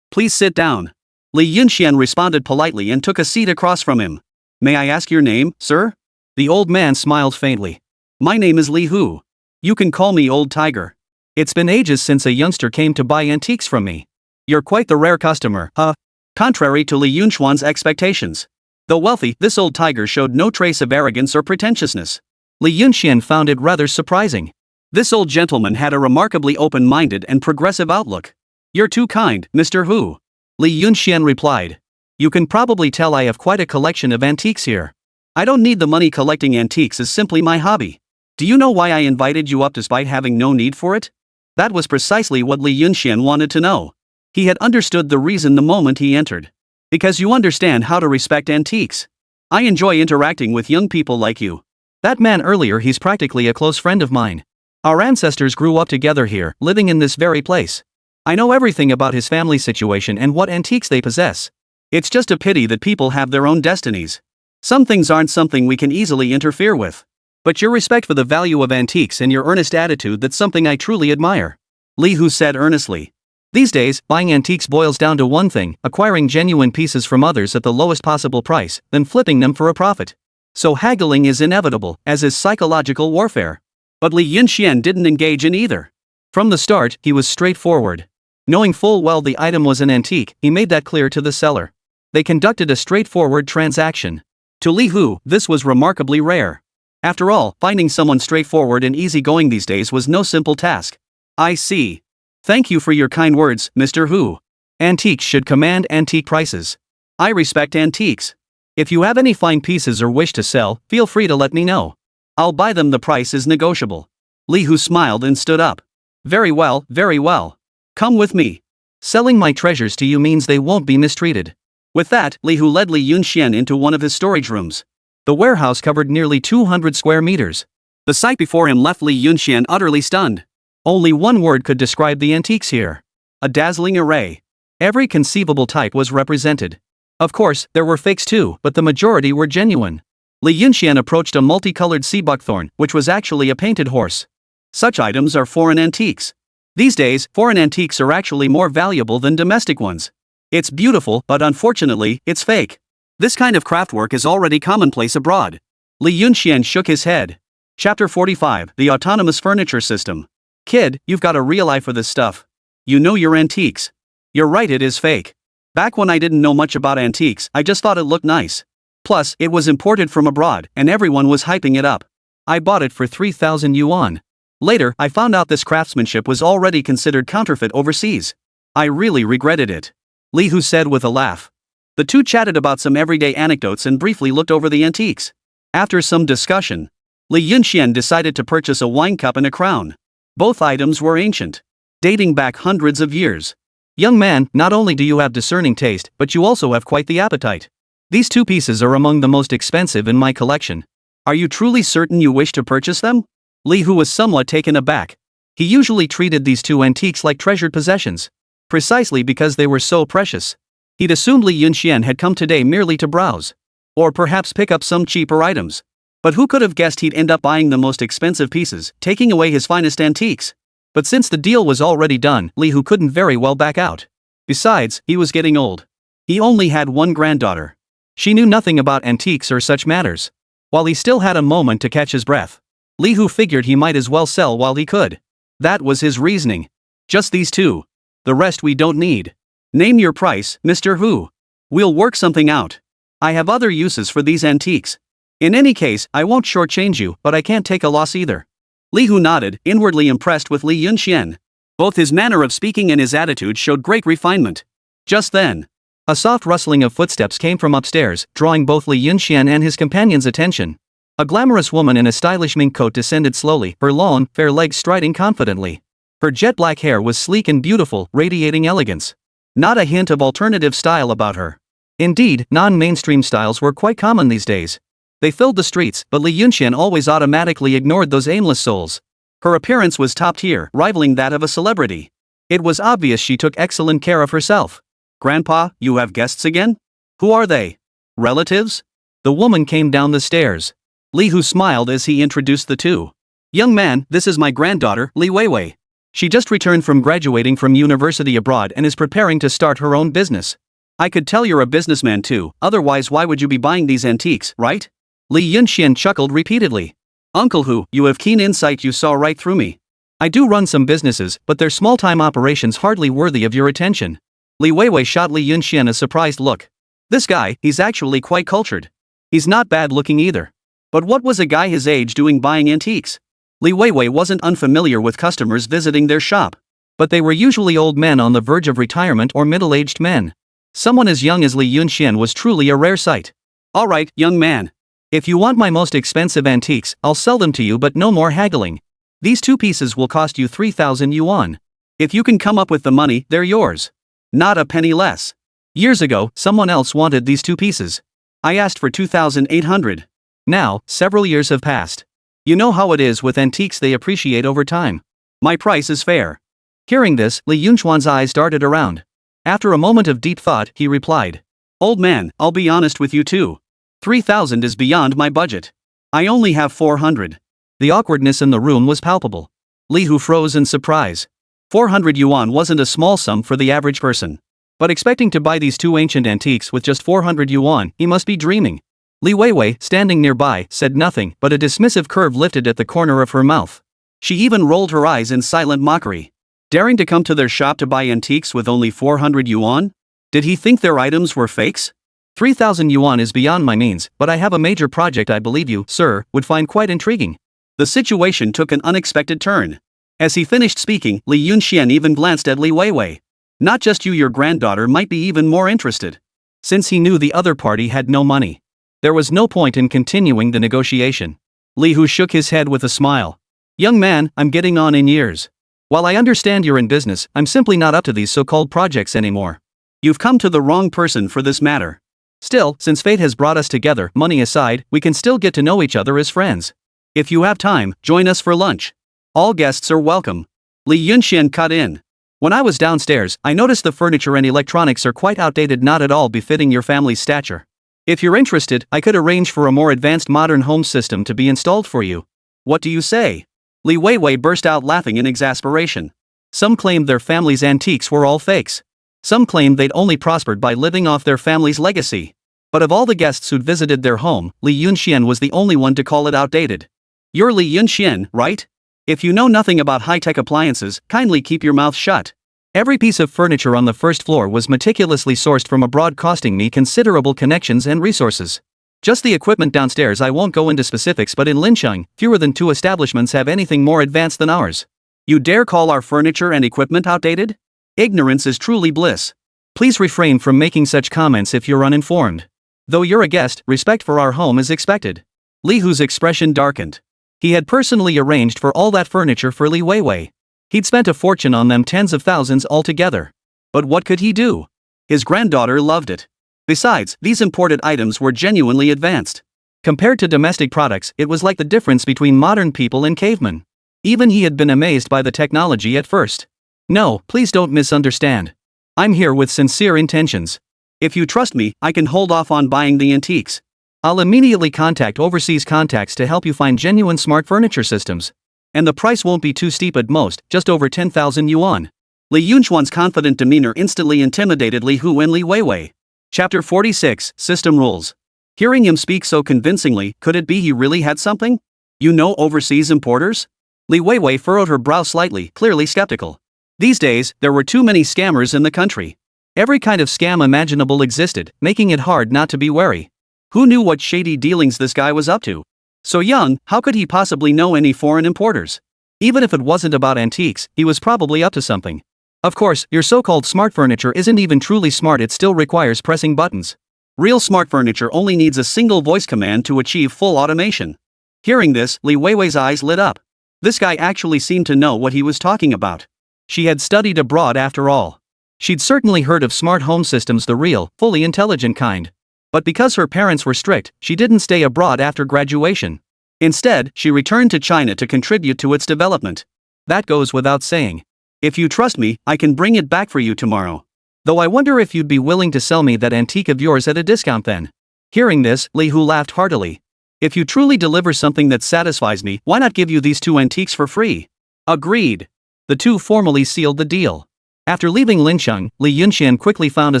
Please sit down. Li Yunxian responded politely and took a seat across from him. May I ask your name, sir? The old man smiled faintly. My name is Li Hu. You can call me Old Tiger. It's been ages since a youngster came to buy antiques from me. You're quite the rare customer, huh? Contrary to Li Yunxian's expectations. Though wealthy, this old tiger showed no trace of arrogance or pretentiousness. Li Yunxian found it rather surprising. This old gentleman had a remarkably open-minded and progressive outlook. "You're too kind, Mr. Hu," Li Yunxian replied. "You can probably tell I have quite a collection of antiques here. I don't need the money. Collecting antiques is simply my hobby. Do you know why I invited you up despite having no need for it?" That was precisely what Li Yunxian wanted to know. He had understood the reason the moment he entered. "Because you understand how to respect antiques. I enjoy interacting with young people like you. That man earlier, he's practically a close friend of mine. Our ancestors grew up together here, living in this very place. I know everything about his family situation and what antiques they possess. It's just a pity that people have their own destinies. Some things aren't something we can easily interfere with. But your respect for the value of antiques and your earnest attitude, that's something I truly admire," Li Hu said earnestly. "These days, buying antiques boils down to one thing: acquiring genuine pieces from others at the lowest possible price, then flipping them for a profit. So haggling is inevitable, as is psychological warfare." But Li Yunxian didn't engage in either. From the start, he was straightforward. Knowing full well the item was an antique, he made that clear to the seller. They conducted a straightforward transaction. To Li Hu, this was remarkably rare. After all, finding someone straightforward and easygoing these days was no simple task. "I see. Thank you for your kind words, Mr. Hu. Antiques should command antique prices. I respect antiques. If you have any fine pieces or wish to sell, feel free to let me know. I'll buy them. The price is negotiable." Li Hu smiled and stood up. Very well, very well. Come with me. Selling my treasures to you means they won't be mistreated." With that, Li Hu led Li Yunxian into one of his storage rooms. The warehouse covered nearly 200 square meters. The sight before him left Li Yunxian utterly stunned. Only one word could describe the antiques here: a dazzling array. Every conceivable type was represented. Of course, there were fakes too, but the majority were genuine. Li Yunxian approached a multicolored sea buckthorn, which was actually a painted horse. Such items are foreign antiques. These days, foreign antiques are actually more valuable than domestic ones. It's beautiful, but unfortunately, it's fake. This kind of craftwork is already commonplace abroad. Li Yunxian shook his head. Chapter 45, The Autonomous Furniture System. "Kid, you've got a real eye for this stuff. You know your antiques. You're right, it is fake. Back when I didn't know much about antiques, I just thought it looked nice. Plus, it was imported from abroad, and everyone was hyping it up. I bought it for 3,000 yuan. Later, I found out this craftsmanship was already considered counterfeit overseas. I really regretted it," Li Hu said with a laugh. The two chatted about some everyday anecdotes and briefly looked over the antiques. After some discussion, Li Yunxian decided to purchase a wine cup and a crown. Both items were ancient, dating back hundreds of years. "Young man, not only do you have discerning taste, but you also have quite the appetite. These two pieces are among the most expensive in my collection. Are you truly certain you wish to purchase them?" Li Hu was somewhat taken aback. He usually treated these two antiques like treasured possessions, precisely because they were so precious. He'd assumed Li Yunxian had come today merely to browse, or perhaps pick up some cheaper items. But who could have guessed he'd end up buying the most expensive pieces, taking away his finest antiques? But since the deal was already done, Li Hu couldn't very well back out. Besides, he was getting old. He only had one granddaughter. She knew nothing about antiques or such matters. While he still had a moment to catch his breath, Li Hu figured he might as well sell while he could. That was his reasoning. "Just these two. The rest we don't need. Name your price, Mr. Hu. We'll work something out. I have other uses for these antiques. In any case, I won't shortchange you, but I can't take a loss either." Li Hu nodded, inwardly impressed with Li Yunxian. Both his manner of speaking and his attitude showed great refinement. Just then, a soft rustling of footsteps came from upstairs, drawing both Li Yunxian and his companion's attention. A glamorous woman in a stylish mink coat descended slowly, her long, fair legs striding confidently. Her jet black hair was sleek and beautiful, radiating elegance. Not a hint of alternative style about her. Indeed, non-mainstream styles were quite common these days. They filled the streets, but Li Yunxian always automatically ignored those aimless souls. Her appearance was top tier, rivaling that of a celebrity. It was obvious she took excellent care of herself. "Grandpa, you have guests again? Who are they? Relatives?" The woman came down the stairs. Li Hu smiled as he introduced the two. "Young man, this is my granddaughter, Li Weiwei. She just returned from graduating from university abroad and is preparing to start her own business. I could tell you're a businessman too, otherwise why would you be buying these antiques, right?" Li Yunxian chuckled repeatedly. "Uncle Hu, you have keen insight, you saw right through me. I do run some businesses, but they're small-time operations hardly worthy of your attention." Li Weiwei shot Li Yunxian a surprised look. This guy, he's actually quite cultured. He's not bad looking either. But what was a guy his age doing buying antiques? Li Weiwei wasn't unfamiliar with customers visiting their shop. But they were usually old men on the verge of retirement or middle-aged men. Someone as young as Li Yunxian was truly a rare sight. Alright, young man. If you want my most expensive antiques, I'll sell them to you, but no more haggling. These 2 pieces will cost you 3,000 yuan. If you can come up with the money, they're yours. Not a penny less. Years ago, someone else wanted these 2 pieces. I asked for 2,800. Now, several years have passed. You know how it is with antiques, they appreciate over time. My price is fair. Hearing this, Li Yunxuan's eyes darted around. After a moment of deep thought, he replied. Old man, I'll be honest with you too. 3,000 is beyond my budget. I only have 400. The awkwardness in the room was palpable. Li Hu froze in surprise. 400 yuan wasn't a small sum for the average person. But expecting to buy these 2 ancient antiques with just 400 yuan, he must be dreaming. Li Weiwei, standing nearby, said nothing, but a dismissive curve lifted at the corner of her mouth. She even rolled her eyes in silent mockery. Daring to come to their shop to buy antiques with only 400 yuan? Did he think their items were fakes? 3,000 yuan is beyond my means, but I have a major project I believe you, sir, would find quite intriguing. The situation took an unexpected turn. As he finished speaking, Li Yunxian even glanced at Li Weiwei. Not just you, your granddaughter might be even more interested. Since he knew the other party had no money, there was no point in continuing the negotiation. Li Hu shook his head with a smile. Young man, I'm getting on in years. While I understand you're in business, I'm simply not up to these so-called projects anymore. You've come to the wrong person for this matter. Still, since fate has brought us together, money aside, we can still get to know each other as friends. If you have time, join us for lunch. All guests are welcome. Li Yunxian cut in. When I was downstairs, I noticed the furniture and electronics are quite outdated, not at all befitting your family's stature. If you're interested, I could arrange for a more advanced modern home system to be installed for you. What do you say? Li Weiwei burst out laughing in exasperation. Some claimed their family's antiques were all fakes. Some claimed they'd only prospered by living off their family's legacy. But of all the guests who'd visited their home, Li Yunxian was the only one to call it outdated. You're Li Yunxian, right? If you know nothing about high-tech appliances, kindly keep your mouth shut. Every piece of furniture on the first floor was meticulously sourced from abroad, costing me considerable connections and resources. Just the equipment downstairs, I won't go into specifics, but in Lincheng, fewer than 2 establishments have anything more advanced than ours. You dare call our furniture and equipment outdated? Ignorance is truly bliss. Please refrain from making such comments if you're uninformed. Though you're a guest, respect for our home is expected. Li Hu's expression darkened. He had personally arranged for all that furniture for Li Weiwei. He'd spent a fortune on them, tens of thousands altogether. But what could he do? His granddaughter loved it. Besides, these imported items were genuinely advanced. Compared to domestic products, it was like the difference between modern people and cavemen. Even he had been amazed by the technology at first. No, please don't misunderstand. I'm here with sincere intentions. If you trust me, I can hold off on buying the antiques. I'll immediately contact overseas contacts to help you find genuine smart furniture systems. And the price won't be too steep, at most, just over 10,000 yuan. Li Yunxuan's confident demeanor instantly intimidated Li Hu and Li Weiwei. Chapter 46, System Rules. Hearing him speak so convincingly, could it be he really had something? You know overseas importers? Li Weiwei furrowed her brow slightly, clearly skeptical. These days, there were too many scammers in the country. Every kind of scam imaginable existed, making it hard not to be wary. Who knew what shady dealings this guy was up to? So young, how could he possibly know any foreign importers? Even if it wasn't about antiques, he was probably up to something. Of course, your so-called smart furniture isn't even truly smart, it still requires pressing buttons. Real smart furniture only needs a single voice command to achieve full automation. Hearing this, Li Weiwei's eyes lit up. This guy actually seemed to know what he was talking about. She had studied abroad after all. She'd certainly heard of smart home systems, the real, fully intelligent kind. But because her parents were strict, she didn't stay abroad after graduation. Instead, she returned to China to contribute to its development. That goes without saying. If you trust me, I can bring it back for you tomorrow. Though I wonder if you'd be willing to sell me that antique of yours at a discount then. Hearing this, Li Hu laughed heartily. If you truly deliver something that satisfies me, why not give you these 2 antiques for free? Agreed. The two formally sealed the deal. After leaving Lincheng, Li Yunxian quickly found a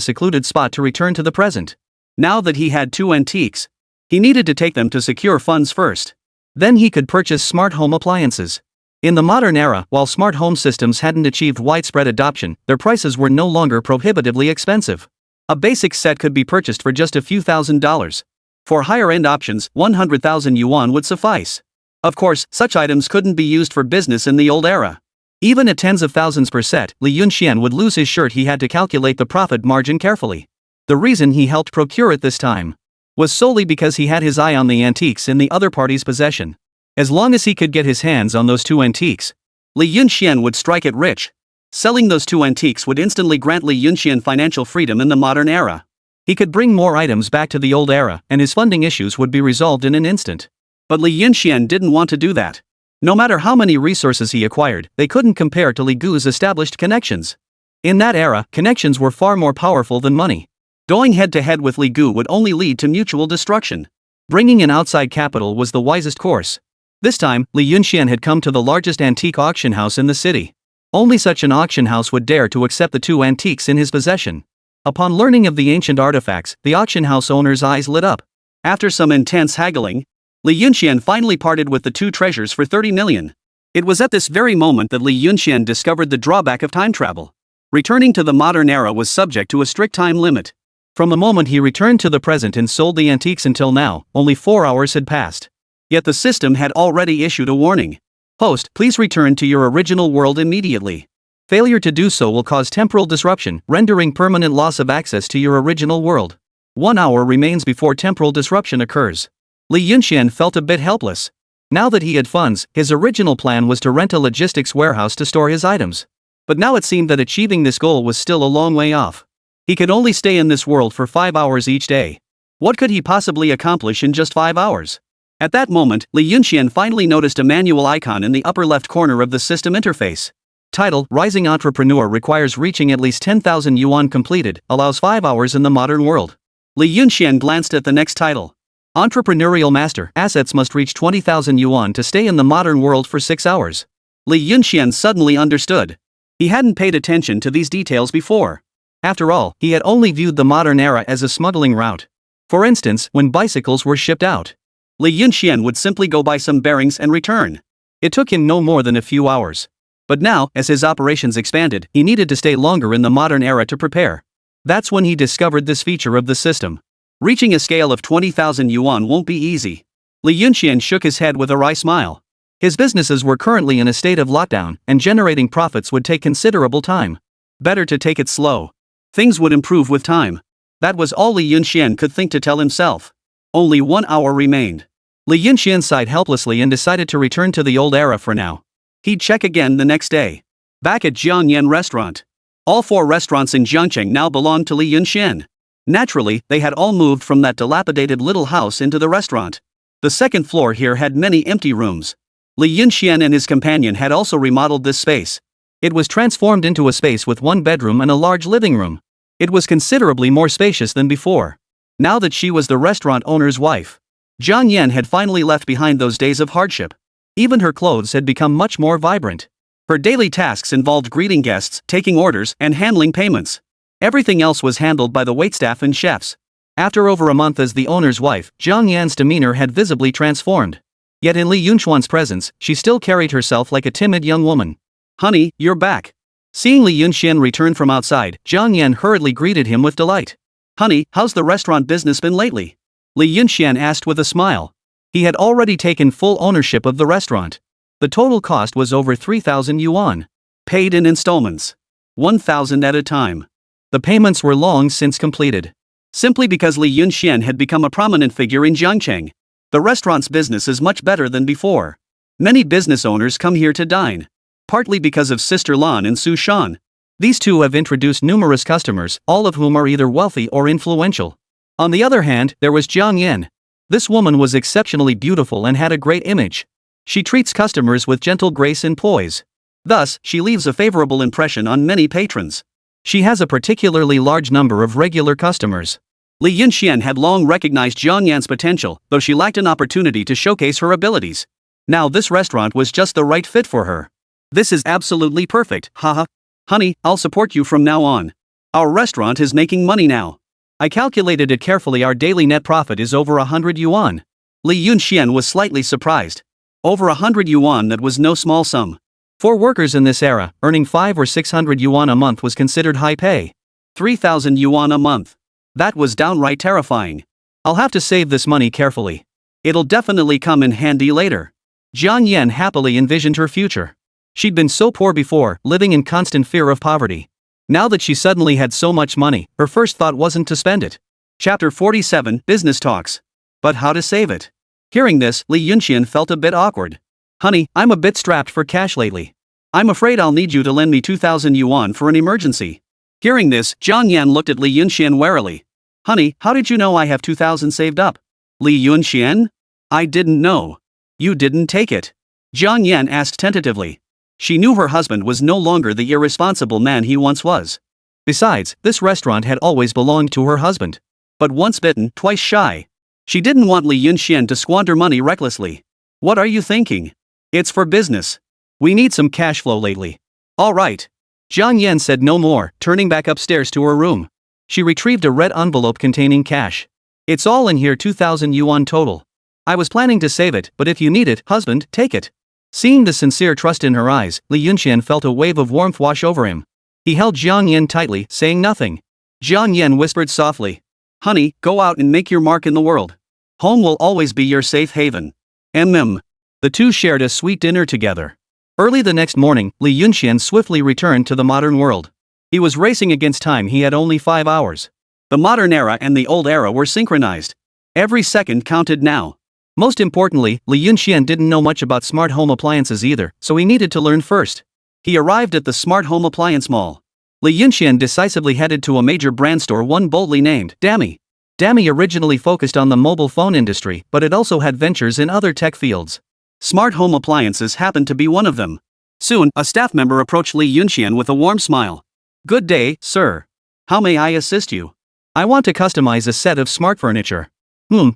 secluded spot to return to the present. Now that he had 2 antiques, he needed to take them to secure funds first. Then he could purchase smart home appliances. In the modern era, while smart home systems hadn't achieved widespread adoption, their prices were no longer prohibitively expensive. A basic set could be purchased for just a few $1,000s. For higher-end options, 100,000 yuan would suffice. Of course, such items couldn't be used for business in the old era. Even at tens of thousands per set, Li Yunxian would lose his shirt. He had to calculate the profit margin carefully. The reason he helped procure it this time was solely because he had his eye on the antiques in the other party's possession. As long as he could get his hands on those two antiques, Li Yunxian would strike it rich. Selling those two antiques would instantly grant Li Yunxian financial freedom in the modern era. He could bring more items back to the old era, and his funding issues would be resolved in an instant. But Li Yunxian didn't want to do that. No matter how many resources he acquired, they couldn't compare to Li Gu's established connections. In that era, connections were far more powerful than money. Going head-to-head with Li Gu would only lead to mutual destruction. Bringing in outside capital was the wisest course. This time, Li Yunxian had come to the largest antique auction house in the city. Only such an auction house would dare to accept the two antiques in his possession. Upon learning of the ancient artifacts, the auction house owner's eyes lit up. After some intense haggling, Li Yunxian finally parted with the two treasures for 30 million. It was at this very moment that Li Yunxian discovered the drawback of time travel. Returning to the modern era was subject to a strict time limit. From the moment he returned to the present and sold the antiques until now, only 4 hours had passed. Yet the system had already issued a warning. Host, please return to your original world immediately. Failure to do so will cause temporal disruption, rendering permanent loss of access to your original world. 1 hour remains before temporal disruption occurs. Li Yunxian felt a bit helpless. Now that he had funds, his original plan was to rent a logistics warehouse to store his items. But now it seemed that achieving this goal was still a long way off. He could only stay in this world for 5 hours each day. What could he possibly accomplish in just 5 hours? At that moment, Li Yunxian finally noticed a manual icon in the upper left corner of the system interface. Title: Rising Entrepreneur requires reaching at least 10,000 yuan completed, allows 5 hours in the modern world. Li Yunxian glanced at the next title. Entrepreneurial Master, assets must reach 20,000 yuan to stay in the modern world for 6 hours. Li Yunxian suddenly understood. He hadn't paid attention to these details before. After all, he had only viewed the modern era as a smuggling route. For instance, when bicycles were shipped out, Li Yunxian would simply go buy some bearings and return. It took him no more than a few hours. But now, as his operations expanded, he needed to stay longer in the modern era to prepare. That's when he discovered this feature of the system. Reaching a scale of 20,000 yuan won't be easy. Li Yunxian shook his head with a wry smile. His businesses were currently in a state of lockdown, and generating profits would take considerable time. Better to take it slow. Things would improve with time. That was all Li Yunxian could think to tell himself. Only 1 hour remained. Li Yunxian sighed helplessly and decided to return to the old era for now. He'd check again the next day. Back at Jiangyan Restaurant. All 4 restaurants in Jiangcheng now belonged to Li Yunxian. Naturally, they had all moved from that dilapidated little house into the restaurant. The second floor here had many empty rooms. Li Yunxian and his companion had also remodeled this space. It was transformed into a space with 1 bedroom and a large living room. It was considerably more spacious than before. Now that she was the restaurant owner's wife, Jiang Yan had finally left behind those days of hardship. Even her clothes had become much more vibrant. Her daily tasks involved greeting guests, taking orders, and handling payments. Everything else was handled by the waitstaff and chefs. After over a month as the owner's wife, Jiang Yan's demeanor had visibly transformed. Yet in Li Yunxuan's presence, she still carried herself like a timid young woman. "Honey, you're back." Seeing Li Yunxian return from outside, Jiang Yan hurriedly greeted him with delight. "Honey, how's the restaurant business been lately?" Li Yunxian asked with a smile. He had already taken full ownership of the restaurant. The total cost was over 3,000 yuan. Paid in installments. 1,000 at a time. The payments were long since completed. Simply because Li Yunxian had become a prominent figure in Jiangcheng. The restaurant's business is much better than before. Many business owners come here to dine. Partly because of Sister Lan and Su Shan. These two have introduced numerous customers, all of whom are either wealthy or influential. On the other hand, there was Jiang Yan. This woman was exceptionally beautiful and had a great image. She treats customers with gentle grace and poise. Thus, she leaves a favorable impression on many patrons. She has a particularly large number of regular customers. Li Yunxian had long recognized Jiang Yan's potential, though she lacked an opportunity to showcase her abilities. Now this restaurant was just the right fit for her. "This is absolutely perfect, haha. Honey, I'll support you from now on. Our restaurant is making money now. I calculated it carefully. Our daily net profit is over 100 yuan. Li Yunxian was slightly surprised. Over 100 yuan, that was no small sum. For workers in this era, earning 500 or 600 yuan a month was considered high pay. 3,000 yuan a month. That was downright terrifying. I'll have to save this money carefully. It'll definitely come in handy later. Jiang Yan happily envisioned her future. She'd been so poor before, living in constant fear of poverty. Now that she suddenly had so much money, her first thought wasn't to spend it. Chapter 47, Business Talks. But how to save it? Hearing this, Li Yunxian felt a bit awkward. Honey, I'm a bit strapped for cash lately. I'm afraid I'll need you to lend me 2,000 yuan for an emergency. Hearing this, Jiang Yan looked at Li Yunxian warily. Honey, how did you know I have 2,000 saved up? Li Yunxian? I didn't know. You didn't take it? Jiang Yan asked tentatively. She knew her husband was no longer the irresponsible man he once was. Besides, this restaurant had always belonged to her husband. But once bitten, twice shy. She didn't want Li Yunxian to squander money recklessly. What are you thinking? It's for business. We need some cash flow lately. All right. Jiang Yan said no more, turning back upstairs to her room. She retrieved a red envelope containing cash. It's all in here, 2,000 yuan total. I was planning to save it, but if you need it, husband, take it. Seeing the sincere trust in her eyes, Li Yunxian felt a wave of warmth wash over him. He held Jiang Yan tightly, saying nothing. Jiang Yan whispered softly. Honey, go out and make your mark in the world. Home will always be your safe haven. The two shared a sweet dinner together. Early the next morning, Li Yunxian swiftly returned to the modern world. He was racing against time. He had only 5 hours. The modern era and the old era were synchronized. Every second counted now. Most importantly, Li Yunxian didn't know much about smart home appliances either, so he needed to learn first. He arrived at the smart home appliance mall. Li Yunxian decisively headed to a major brand store, one boldly named Dami. Dami originally focused on the mobile phone industry, but it also had ventures in other tech fields. Smart home appliances happened to be one of them. Soon, a staff member approached Li Yunxian with a warm smile. Good day, sir. How may I assist you? I want to customize a set of smart furniture.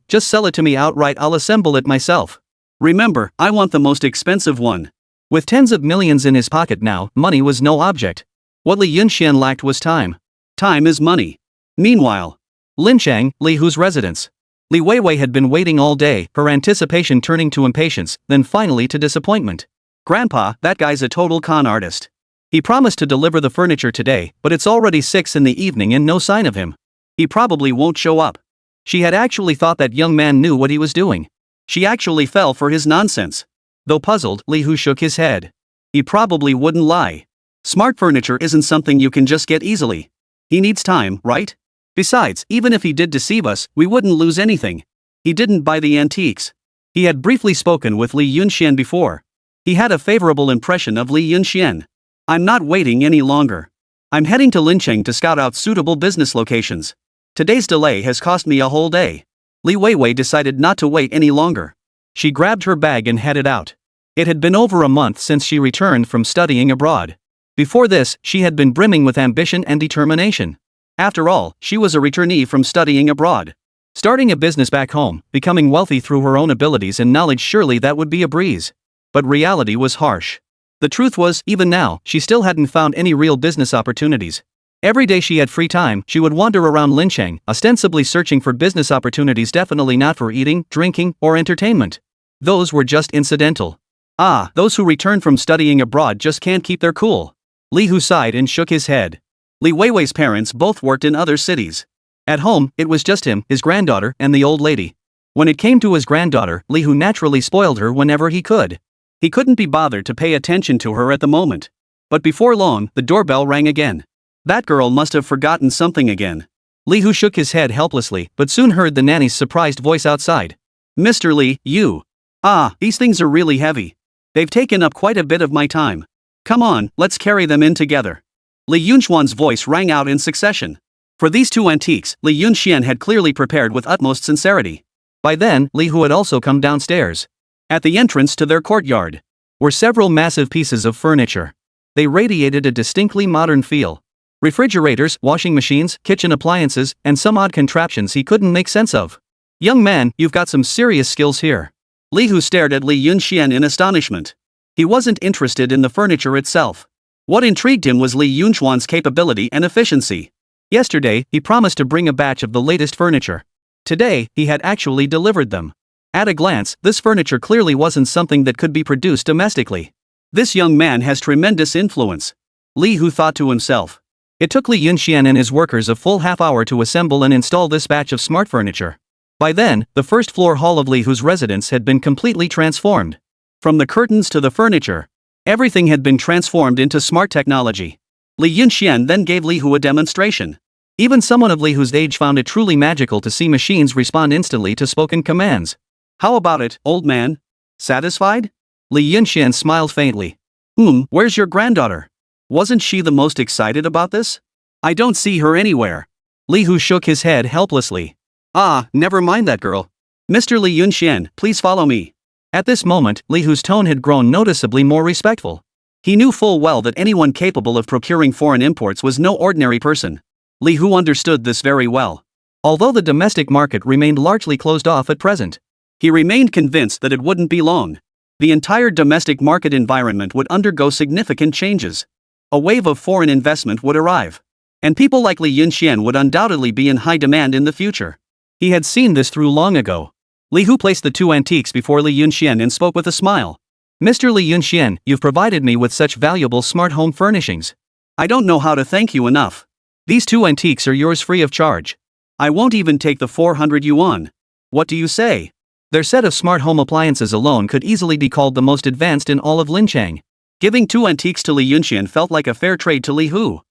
Just sell it to me outright, I'll assemble it myself. Remember, I want the most expensive one. With tens of millions in his pocket now, money was no object. What Li Yunxian lacked was time. Time is money. Meanwhile, Linchang, Li Hu's residence. Li Weiwei had been waiting all day, her anticipation turning to impatience, then finally to disappointment. Grandpa, that guy's a total con artist. He promised to deliver the furniture today, but it's already 6 in the evening and no sign of him. He probably won't show up. She had actually thought that young man knew what he was doing. She actually fell for his nonsense. Though puzzled, Li Hu shook his head. He probably wouldn't lie. Smart furniture isn't something you can just get easily. He needs time, right? Besides, even if he did deceive us, we wouldn't lose anything. He didn't buy the antiques. He had briefly spoken with Li Yunxian before. He had a favorable impression of Li Yunxian. I'm not waiting any longer. I'm heading to Lincheng to scout out suitable business locations. Today's delay has cost me a whole day. Li Weiwei decided not to wait any longer. She grabbed her bag and headed out. It had been over a month since she returned from studying abroad. Before this, she had been brimming with ambition and determination. After all, she was a returnee from studying abroad. Starting a business back home, becoming wealthy through her own abilities and knowledge, surely that would be a breeze. But reality was harsh. The truth was, even now, she still hadn't found any real business opportunities. Every day she had free time, she would wander around Lincheng, ostensibly searching for business opportunities, definitely not for eating, drinking, or entertainment. Those were just incidental. Those who return from studying abroad just can't keep their cool. Li Hu sighed and shook his head. Li Weiwei's parents both worked in other cities. At home, it was just him, his granddaughter, and the old lady. When it came to his granddaughter, Li Hu naturally spoiled her whenever he could. He couldn't be bothered to pay attention to her at the moment. But before long, the doorbell rang again. That girl must have forgotten something again. Li Hu shook his head helplessly, but soon heard the nanny's surprised voice outside. Mr. Li, you. These things are really heavy. They've taken up quite a bit of my time. Come on, let's carry them in together. Li Yunxian's voice rang out in succession. For these two antiques, Li Yunxian had clearly prepared with utmost sincerity. By then, Li Hu had also come downstairs. At the entrance to their courtyard were several massive pieces of furniture. They radiated a distinctly modern feel. Refrigerators, washing machines, kitchen appliances, and some odd contraptions he couldn't make sense of. Young man, you've got some serious skills here. Li Hu stared at Li Yunxian in astonishment. He wasn't interested in the furniture itself. What intrigued him was Li Yunxian's capability and efficiency. Yesterday, he promised to bring a batch of the latest furniture. Today, he had actually delivered them. At a glance, this furniture clearly wasn't something that could be produced domestically. This young man has tremendous influence. Li Hu thought to himself. It took Li Yunxian and his workers a full half-hour to assemble and install this batch of smart furniture. By then, the first-floor hall of Li Hu's residence had been completely transformed. From the curtains to the furniture, everything had been transformed into smart technology. Li Yunxian then gave Li Hu a demonstration. Even someone of Li Hu's age found it truly magical to see machines respond instantly to spoken commands. How about it, old man? Satisfied? Li Yunxian smiled faintly. Where's your granddaughter? Wasn't she the most excited about this? I don't see her anywhere. Li Hu shook his head helplessly. Never mind that girl. Mr. Li Yunxian, please follow me. At this moment, Li Hu's tone had grown noticeably more respectful. He knew full well that anyone capable of procuring foreign imports was no ordinary person. Li Hu understood this very well. Although the domestic market remained largely closed off at present, he remained convinced that it wouldn't be long. The entire domestic market environment would undergo significant changes. A wave of foreign investment would arrive. And people like Li Yunxian would undoubtedly be in high demand in the future. He had seen this through long ago. Li Hu placed the two antiques before Li Yunxian and spoke with a smile. Mr. Li Yunxian, you've provided me with such valuable smart home furnishings. I don't know how to thank you enough. These two antiques are yours free of charge. I won't even take the 400 yuan. What do you say? Their set of smart home appliances alone could easily be called the most advanced in all of Linchang. Giving two antiques to Li Yunxian felt like a fair trade to Li Hu.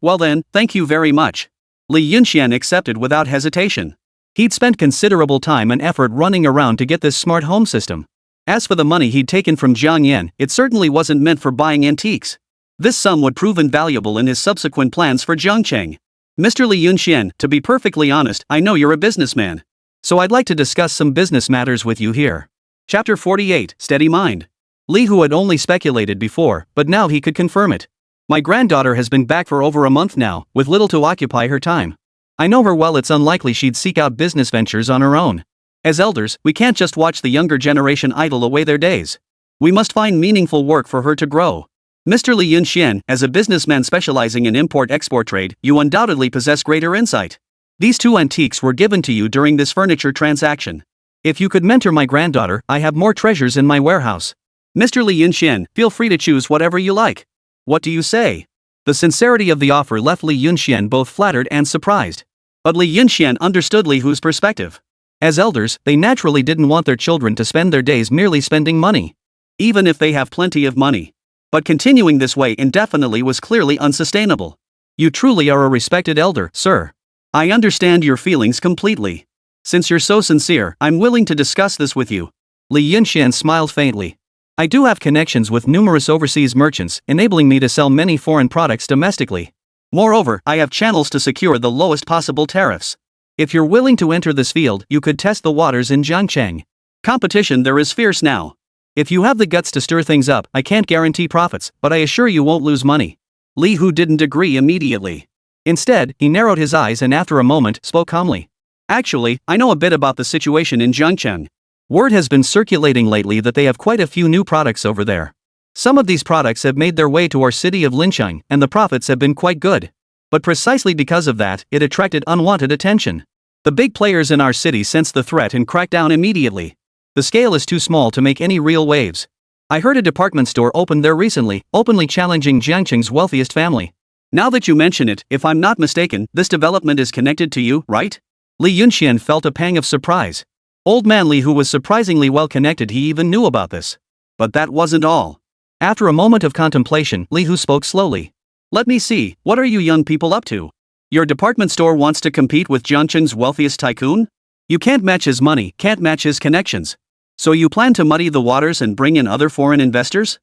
Well then, thank you very much. Li Yunxian accepted without hesitation. He'd spent considerable time and effort running around to get this smart home system. As for the money he'd taken from Jiang Yan, it certainly wasn't meant for buying antiques. This sum would prove invaluable in his subsequent plans for Zhongcheng. Mr. Li Yunxian, to be perfectly honest, I know you're a businessman. So I'd like to discuss some business matters with you here. Chapter 48, Steady Mind. Li Hu had only speculated before, but now he could confirm it. My granddaughter has been back for over a month now, with little to occupy her time. I know her well, it's unlikely she'd seek out business ventures on her own. As elders, we can't just watch the younger generation idle away their days. We must find meaningful work for her to grow. Mr. Li Yunxian, as a businessman specializing in import-export trade, you undoubtedly possess greater insight. These two antiques were given to you during this furniture transaction. If you could mentor my granddaughter, I have more treasures in my warehouse. Mr. Li Yunxian, feel free to choose whatever you like. What do you say? The sincerity of the offer left Li Yunxian both flattered and surprised. But Li Yunxian understood Li Hu's perspective. As elders, they naturally didn't want their children to spend their days merely spending money. Even if they have plenty of money. But continuing this way indefinitely was clearly unsustainable. You truly are a respected elder, sir. I understand your feelings completely. Since you're so sincere, I'm willing to discuss this with you. Li Yunxian smiled faintly. I do have connections with numerous overseas merchants, enabling me to sell many foreign products domestically. Moreover, I have channels to secure the lowest possible tariffs. If you're willing to enter this field, you could test the waters in Zhangcheng. Competition there is fierce now. If you have the guts to stir things up, I can't guarantee profits, but I assure you won't lose money. Li Hu didn't agree immediately. Instead, he narrowed his eyes and after a moment, spoke calmly. Actually, I know a bit about the situation in Zhangcheng. Word has been circulating lately that they have quite a few new products over there. Some of these products have made their way to our city of Linchang, and the profits have been quite good. But precisely because of that, it attracted unwanted attention. The big players in our city sensed the threat and cracked down immediately. The scale is too small to make any real waves. I heard a department store opened there recently, openly challenging Jiangcheng's wealthiest family. Now that you mention it, if I'm not mistaken, this development is connected to you, right? Li Yunxian felt a pang of surprise. Old man Li, who was surprisingly well connected, he even knew about this. But that wasn't all. After a moment of contemplation, Li Hu spoke slowly. Let me see, what are you young people up to? Your department store wants to compete with Jiangcheng's wealthiest tycoon? You can't match his money, can't match his connections. So you plan to muddy the waters and bring in other foreign investors?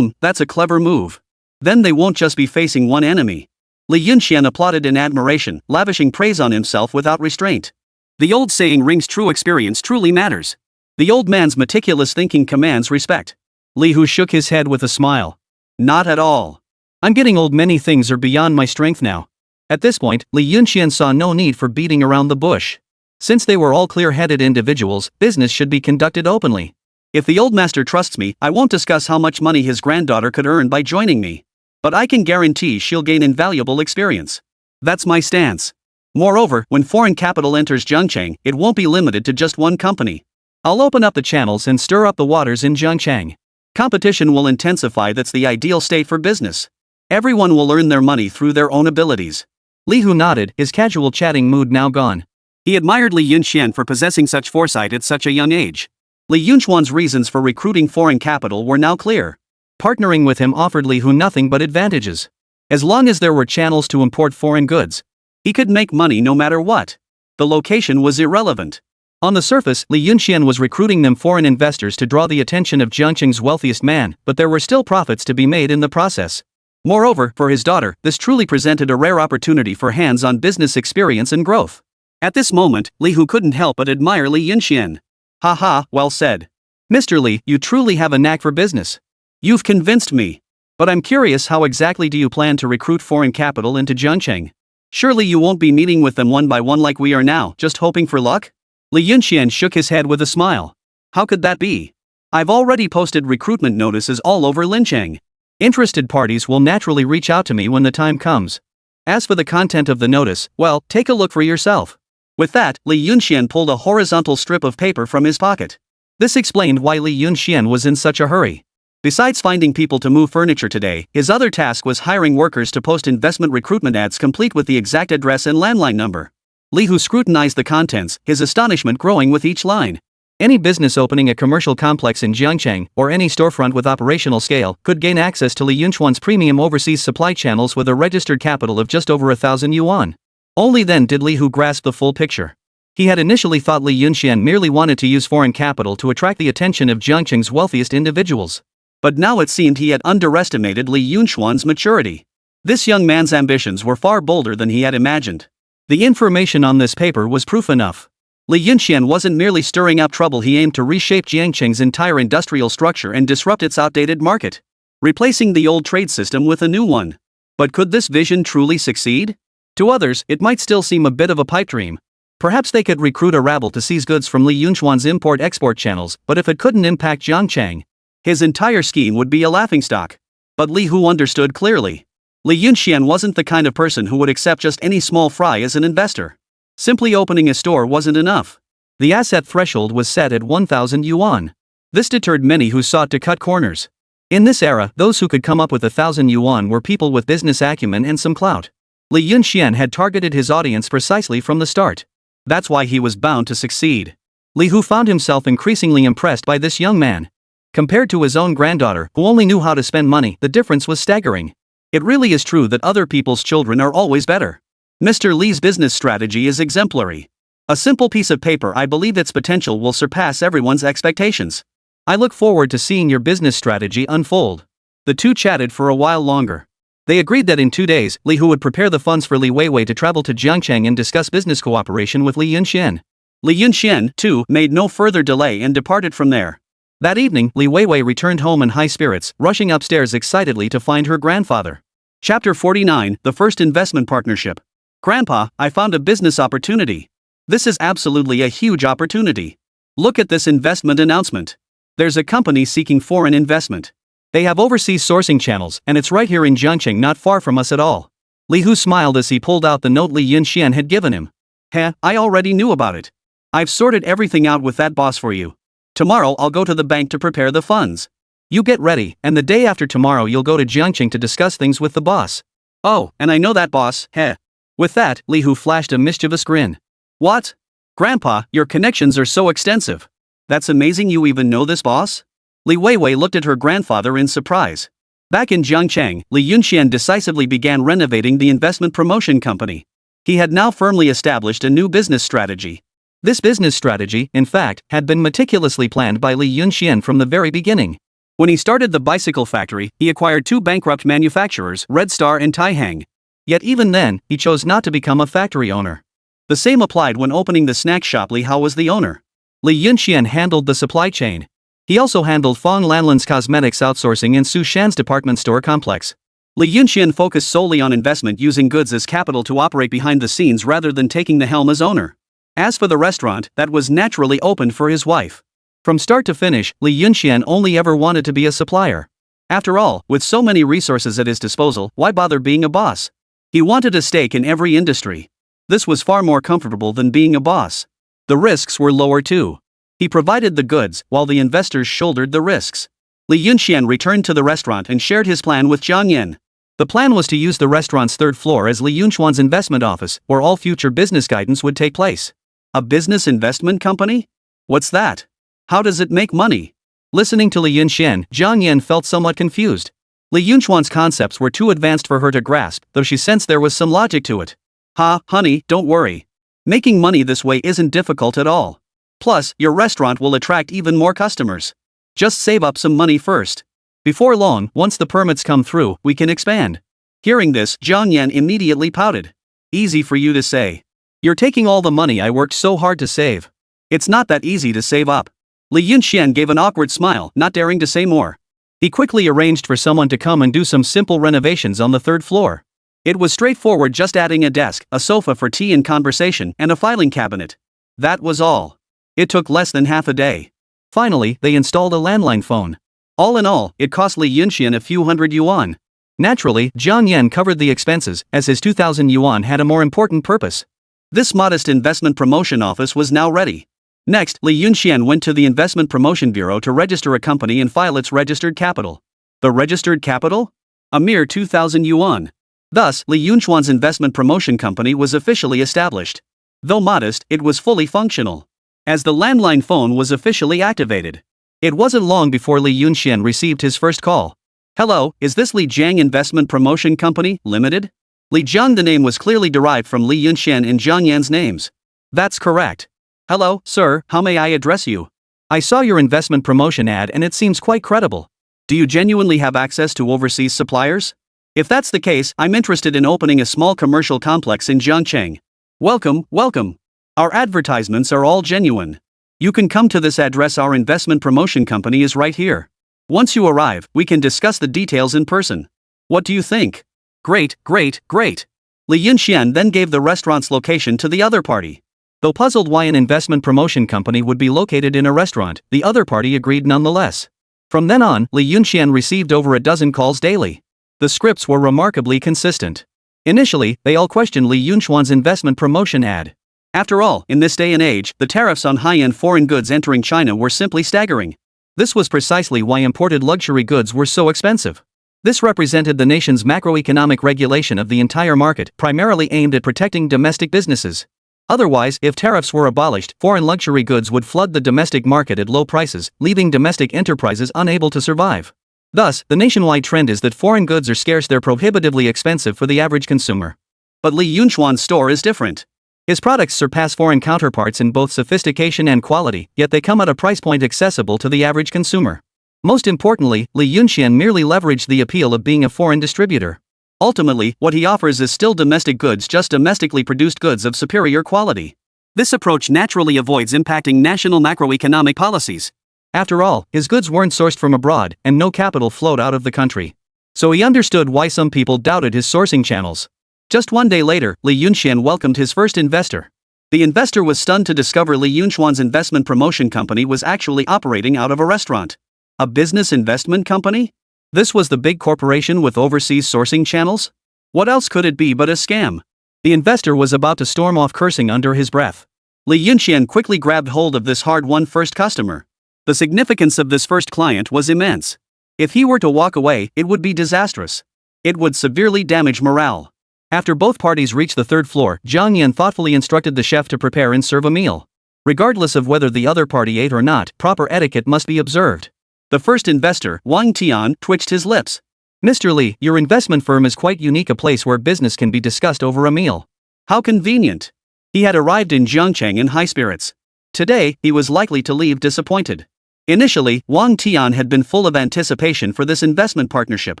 That's a clever move. Then they won't just be facing one enemy. Li Yunxian applauded in admiration, lavishing praise on himself without restraint. The old saying rings true: experience truly matters. The old man's meticulous thinking commands respect. Li Hu shook his head with a smile. Not at all. I'm getting old, many things are beyond my strength now. At this point, Li Yunxian saw no need for beating around the bush. Since they were all clear-headed individuals, business should be conducted openly. If the old master trusts me, I won't discuss how much money his granddaughter could earn by joining me. But I can guarantee she'll gain invaluable experience. That's my stance. Moreover, when foreign capital enters Zhangcheng, it won't be limited to just one company. I'll open up the channels and stir up the waters in Zhangcheng. Competition will intensify. That's the ideal state for business. Everyone will earn their money through their own abilities. Li Hu nodded, his casual chatting mood now gone. He admired Li Yunxian for possessing such foresight at such a young age. Li Yunxuan's reasons for recruiting foreign capital were now clear. Partnering with him offered Li Hu nothing but advantages. As long as there were channels to import foreign goods, he could make money no matter what. The location was irrelevant. On the surface, Li Yunxian was recruiting them foreign investors to draw the attention of Jiangqing's wealthiest man, but there were still profits to be made in the process. Moreover, for his daughter, this truly presented a rare opportunity for hands-on business experience and growth. At this moment, Li Hu couldn't help but admire Li Yunxian. Haha, well said. Mr. Li, you truly have a knack for business. You've convinced me. But I'm curious, how exactly do you plan to recruit foreign capital into Jiangqing? Surely you won't be meeting with them one by one like we are now, just hoping for luck? Li Yunxian shook his head with a smile. How could that be? I've already posted recruitment notices all over Lincheng. Interested parties will naturally reach out to me when the time comes. As for the content of the notice, well, take a look for yourself. With that, Li Yunxian pulled a horizontal strip of paper from his pocket. This explained why Li Yunxian was in such a hurry. Besides finding people to move furniture today, his other task was hiring workers to post investment recruitment ads complete with the exact address and landline number. Li Hu scrutinized the contents, his astonishment growing with each line. Any business opening a commercial complex in Jiangcheng, or any storefront with operational scale, could gain access to Li Yunxuan's premium overseas supply channels with a registered capital of just over 1,000 yuan. Only then did Li Hu grasp the full picture. He had initially thought Li Yunxian merely wanted to use foreign capital to attract the attention of Jiangcheng's wealthiest individuals. But now it seemed he had underestimated Li Yunxuan's maturity. This young man's ambitions were far bolder than he had imagined. The information on this paper was proof enough. Li Yunxian wasn't merely stirring up trouble, he aimed to reshape Jiangcheng's entire industrial structure and disrupt its outdated market, replacing the old trade system with a new one. But could this vision truly succeed? To others, it might still seem a bit of a pipe dream. Perhaps they could recruit a rabble to seize goods from Li Yunxuan's import-export channels, but if it couldn't impact Jiangcheng, his entire scheme would be a laughingstock. But Li Hu understood clearly. Li Yunxian wasn't the kind of person who would accept just any small fry as an investor. Simply opening a store wasn't enough. The asset threshold was set at 1,000 yuan. This deterred many who sought to cut corners. In this era, those who could come up with 1,000 yuan were people with business acumen and some clout. Li Yunxian had targeted his audience precisely from the start. That's why he was bound to succeed. Li Hu found himself increasingly impressed by this young man. Compared to his own granddaughter, who only knew how to spend money, the difference was staggering. It really is true that other people's children are always better. Mr. Li's business strategy is exemplary. A simple piece of paper, I believe its potential will surpass everyone's expectations. I look forward to seeing your business strategy unfold. The two chatted for a while longer. They agreed that in 2 days, Li Hu would prepare the funds for Li Weiwei to travel to Jiangcheng and discuss business cooperation with Li Yunxian. Li Yunxian, too, made no further delay and departed from there. That evening, Li Weiwei returned home in high spirits, rushing upstairs excitedly to find her grandfather. Chapter 49, The First Investment Partnership. Grandpa, I found a business opportunity. This is absolutely a huge opportunity. Look at this investment announcement. There's a company seeking foreign investment. They have overseas sourcing channels, and it's right here in Jiangcheng, not far from us at all. Li Hu smiled as he pulled out the note Li Yunxian had given him. Heh, I already knew about it. I've sorted everything out with that boss for you. Tomorrow I'll go to the bank to prepare the funds. You get ready, and the day after tomorrow you'll go to Jiangcheng to discuss things with the boss. Oh, and I know that boss, heh. With that, Li Hu flashed a mischievous grin. What? Grandpa, your connections are so extensive. That's amazing, you even know this boss? Li Weiwei looked at her grandfather in surprise. Back in Jiangcheng, Li Yunxian decisively began renovating the investment promotion company. He had now firmly established a new business strategy. This business strategy, in fact, had been meticulously planned by Li Yunxian from the very beginning. When he started the bicycle factory, he acquired 2 bankrupt manufacturers, Red Star and Taihang. Yet even then, he chose not to become a factory owner. The same applied when opening the snack shop. Li Hao was the owner. Li Yunxian handled the supply chain. He also handled Fong Lanlin's cosmetics outsourcing and Su Shan's department store complex. Li Yunxian focused solely on investment, using goods as capital to operate behind the scenes rather than taking the helm as owner. As for the restaurant, that was naturally opened for his wife. From start to finish, Li Yunxian only ever wanted to be a supplier. After all, with so many resources at his disposal, why bother being a boss? He wanted a stake in every industry. This was far more comfortable than being a boss. The risks were lower too. He provided the goods, while the investors shouldered the risks. Li Yunxian returned to the restaurant and shared his plan with Jiang Yin. The plan was to use the restaurant's third floor as Li Yunxuan's investment office, where all future business guidance would take place. A business investment company? What's that? How does it make money? Listening to Li Yunxian, Jiang Yan felt somewhat confused. Li Yunxuan's concepts were too advanced for her to grasp, though she sensed there was some logic to it. Honey, don't worry. Making money this way isn't difficult at all. Plus, your restaurant will attract even more customers. Just save up some money first. Before long, once the permits come through, we can expand. Hearing this, Jiang Yan immediately pouted. Easy for you to say. You're taking all the money I worked so hard to save. It's not that easy to save up. Li Yunxian gave an awkward smile, not daring to say more. He quickly arranged for someone to come and do some simple renovations on the third floor. It was straightforward, just adding a desk, a sofa for tea and conversation, and a filing cabinet. That was all. It took less than half a day. Finally, they installed a landline phone. All in all, it cost Li Yunxian a few hundred yuan. Naturally, Jiang Yan covered the expenses, as his 2,000 yuan had a more important purpose. This modest investment promotion office was now ready. Next, Li Yunxian went to the Investment Promotion Bureau to register a company and file its registered capital. The registered capital? A mere 2,000 yuan. Thus, Li Yunxuan's investment promotion company was officially established. Though modest, it was fully functional. As the landline phone was officially activated, it wasn't long before Li Yunxian received his first call. Hello, is this Li Jiang Investment Promotion Company, Limited? Li Jiang, the name was clearly derived from Li Yunxian and Jiang Yan's names. That's correct. Hello, sir, how may I address you? I saw your investment promotion ad and it seems quite credible. Do you genuinely have access to overseas suppliers? If that's the case, I'm interested in opening a small commercial complex in Jiangcheng. Welcome. Our advertisements are all genuine. You can come to this address. Our investment promotion company is right here. Once you arrive, we can discuss the details in person. What do you think? Great. Li Yunxian then gave the restaurant's location to the other party. Though puzzled why an investment promotion company would be located in a restaurant, the other party agreed nonetheless. From then on, Li Yunxian received over a dozen calls daily. The scripts were remarkably consistent. Initially, they all questioned Li Yunxuan's investment promotion ad. After all, in this day and age, the tariffs on high-end foreign goods entering China were simply staggering. This was precisely why imported luxury goods were so expensive. This represented the nation's macroeconomic regulation of the entire market, primarily aimed at protecting domestic businesses. Otherwise, if tariffs were abolished, foreign luxury goods would flood the domestic market at low prices, leaving domestic enterprises unable to survive. Thus, the nationwide trend is that foreign goods are scarce, they're prohibitively expensive for the average consumer. But Li Yunxuan's store is different. His products surpass foreign counterparts in both sophistication and quality, yet they come at a price point accessible to the average consumer. Most importantly, Li Yunxian merely leveraged the appeal of being a foreign distributor. Ultimately, what he offers is still domestic goods, just domestically produced goods of superior quality. This approach naturally avoids impacting national macroeconomic policies. After all, his goods weren't sourced from abroad, and no capital flowed out of the country. So he understood why some people doubted his sourcing channels. Just one day later, Li Yunxian welcomed his first investor. The investor was stunned to discover Li Yunxuan's investment promotion company was actually operating out of a restaurant. A business investment company? This was the big corporation with overseas sourcing channels? What else could it be but a scam? The investor was about to storm off, cursing under his breath. Li Yunxian quickly grabbed hold of this hard-won first customer. The significance of this first client was immense. If he were to walk away, it would be disastrous. It would severely damage morale. After both parties reached the third floor, Jiang Yan thoughtfully instructed the chef to prepare and serve a meal. Regardless of whether the other party ate or not, proper etiquette must be observed. The first investor, Wang Tian, twitched his lips. Mr. Li, your investment firm is quite unique, a place where business can be discussed over a meal. How convenient. He had arrived in Jiangcheng in high spirits. Today, he was likely to leave disappointed. Initially, Wang Tian had been full of anticipation for this investment partnership.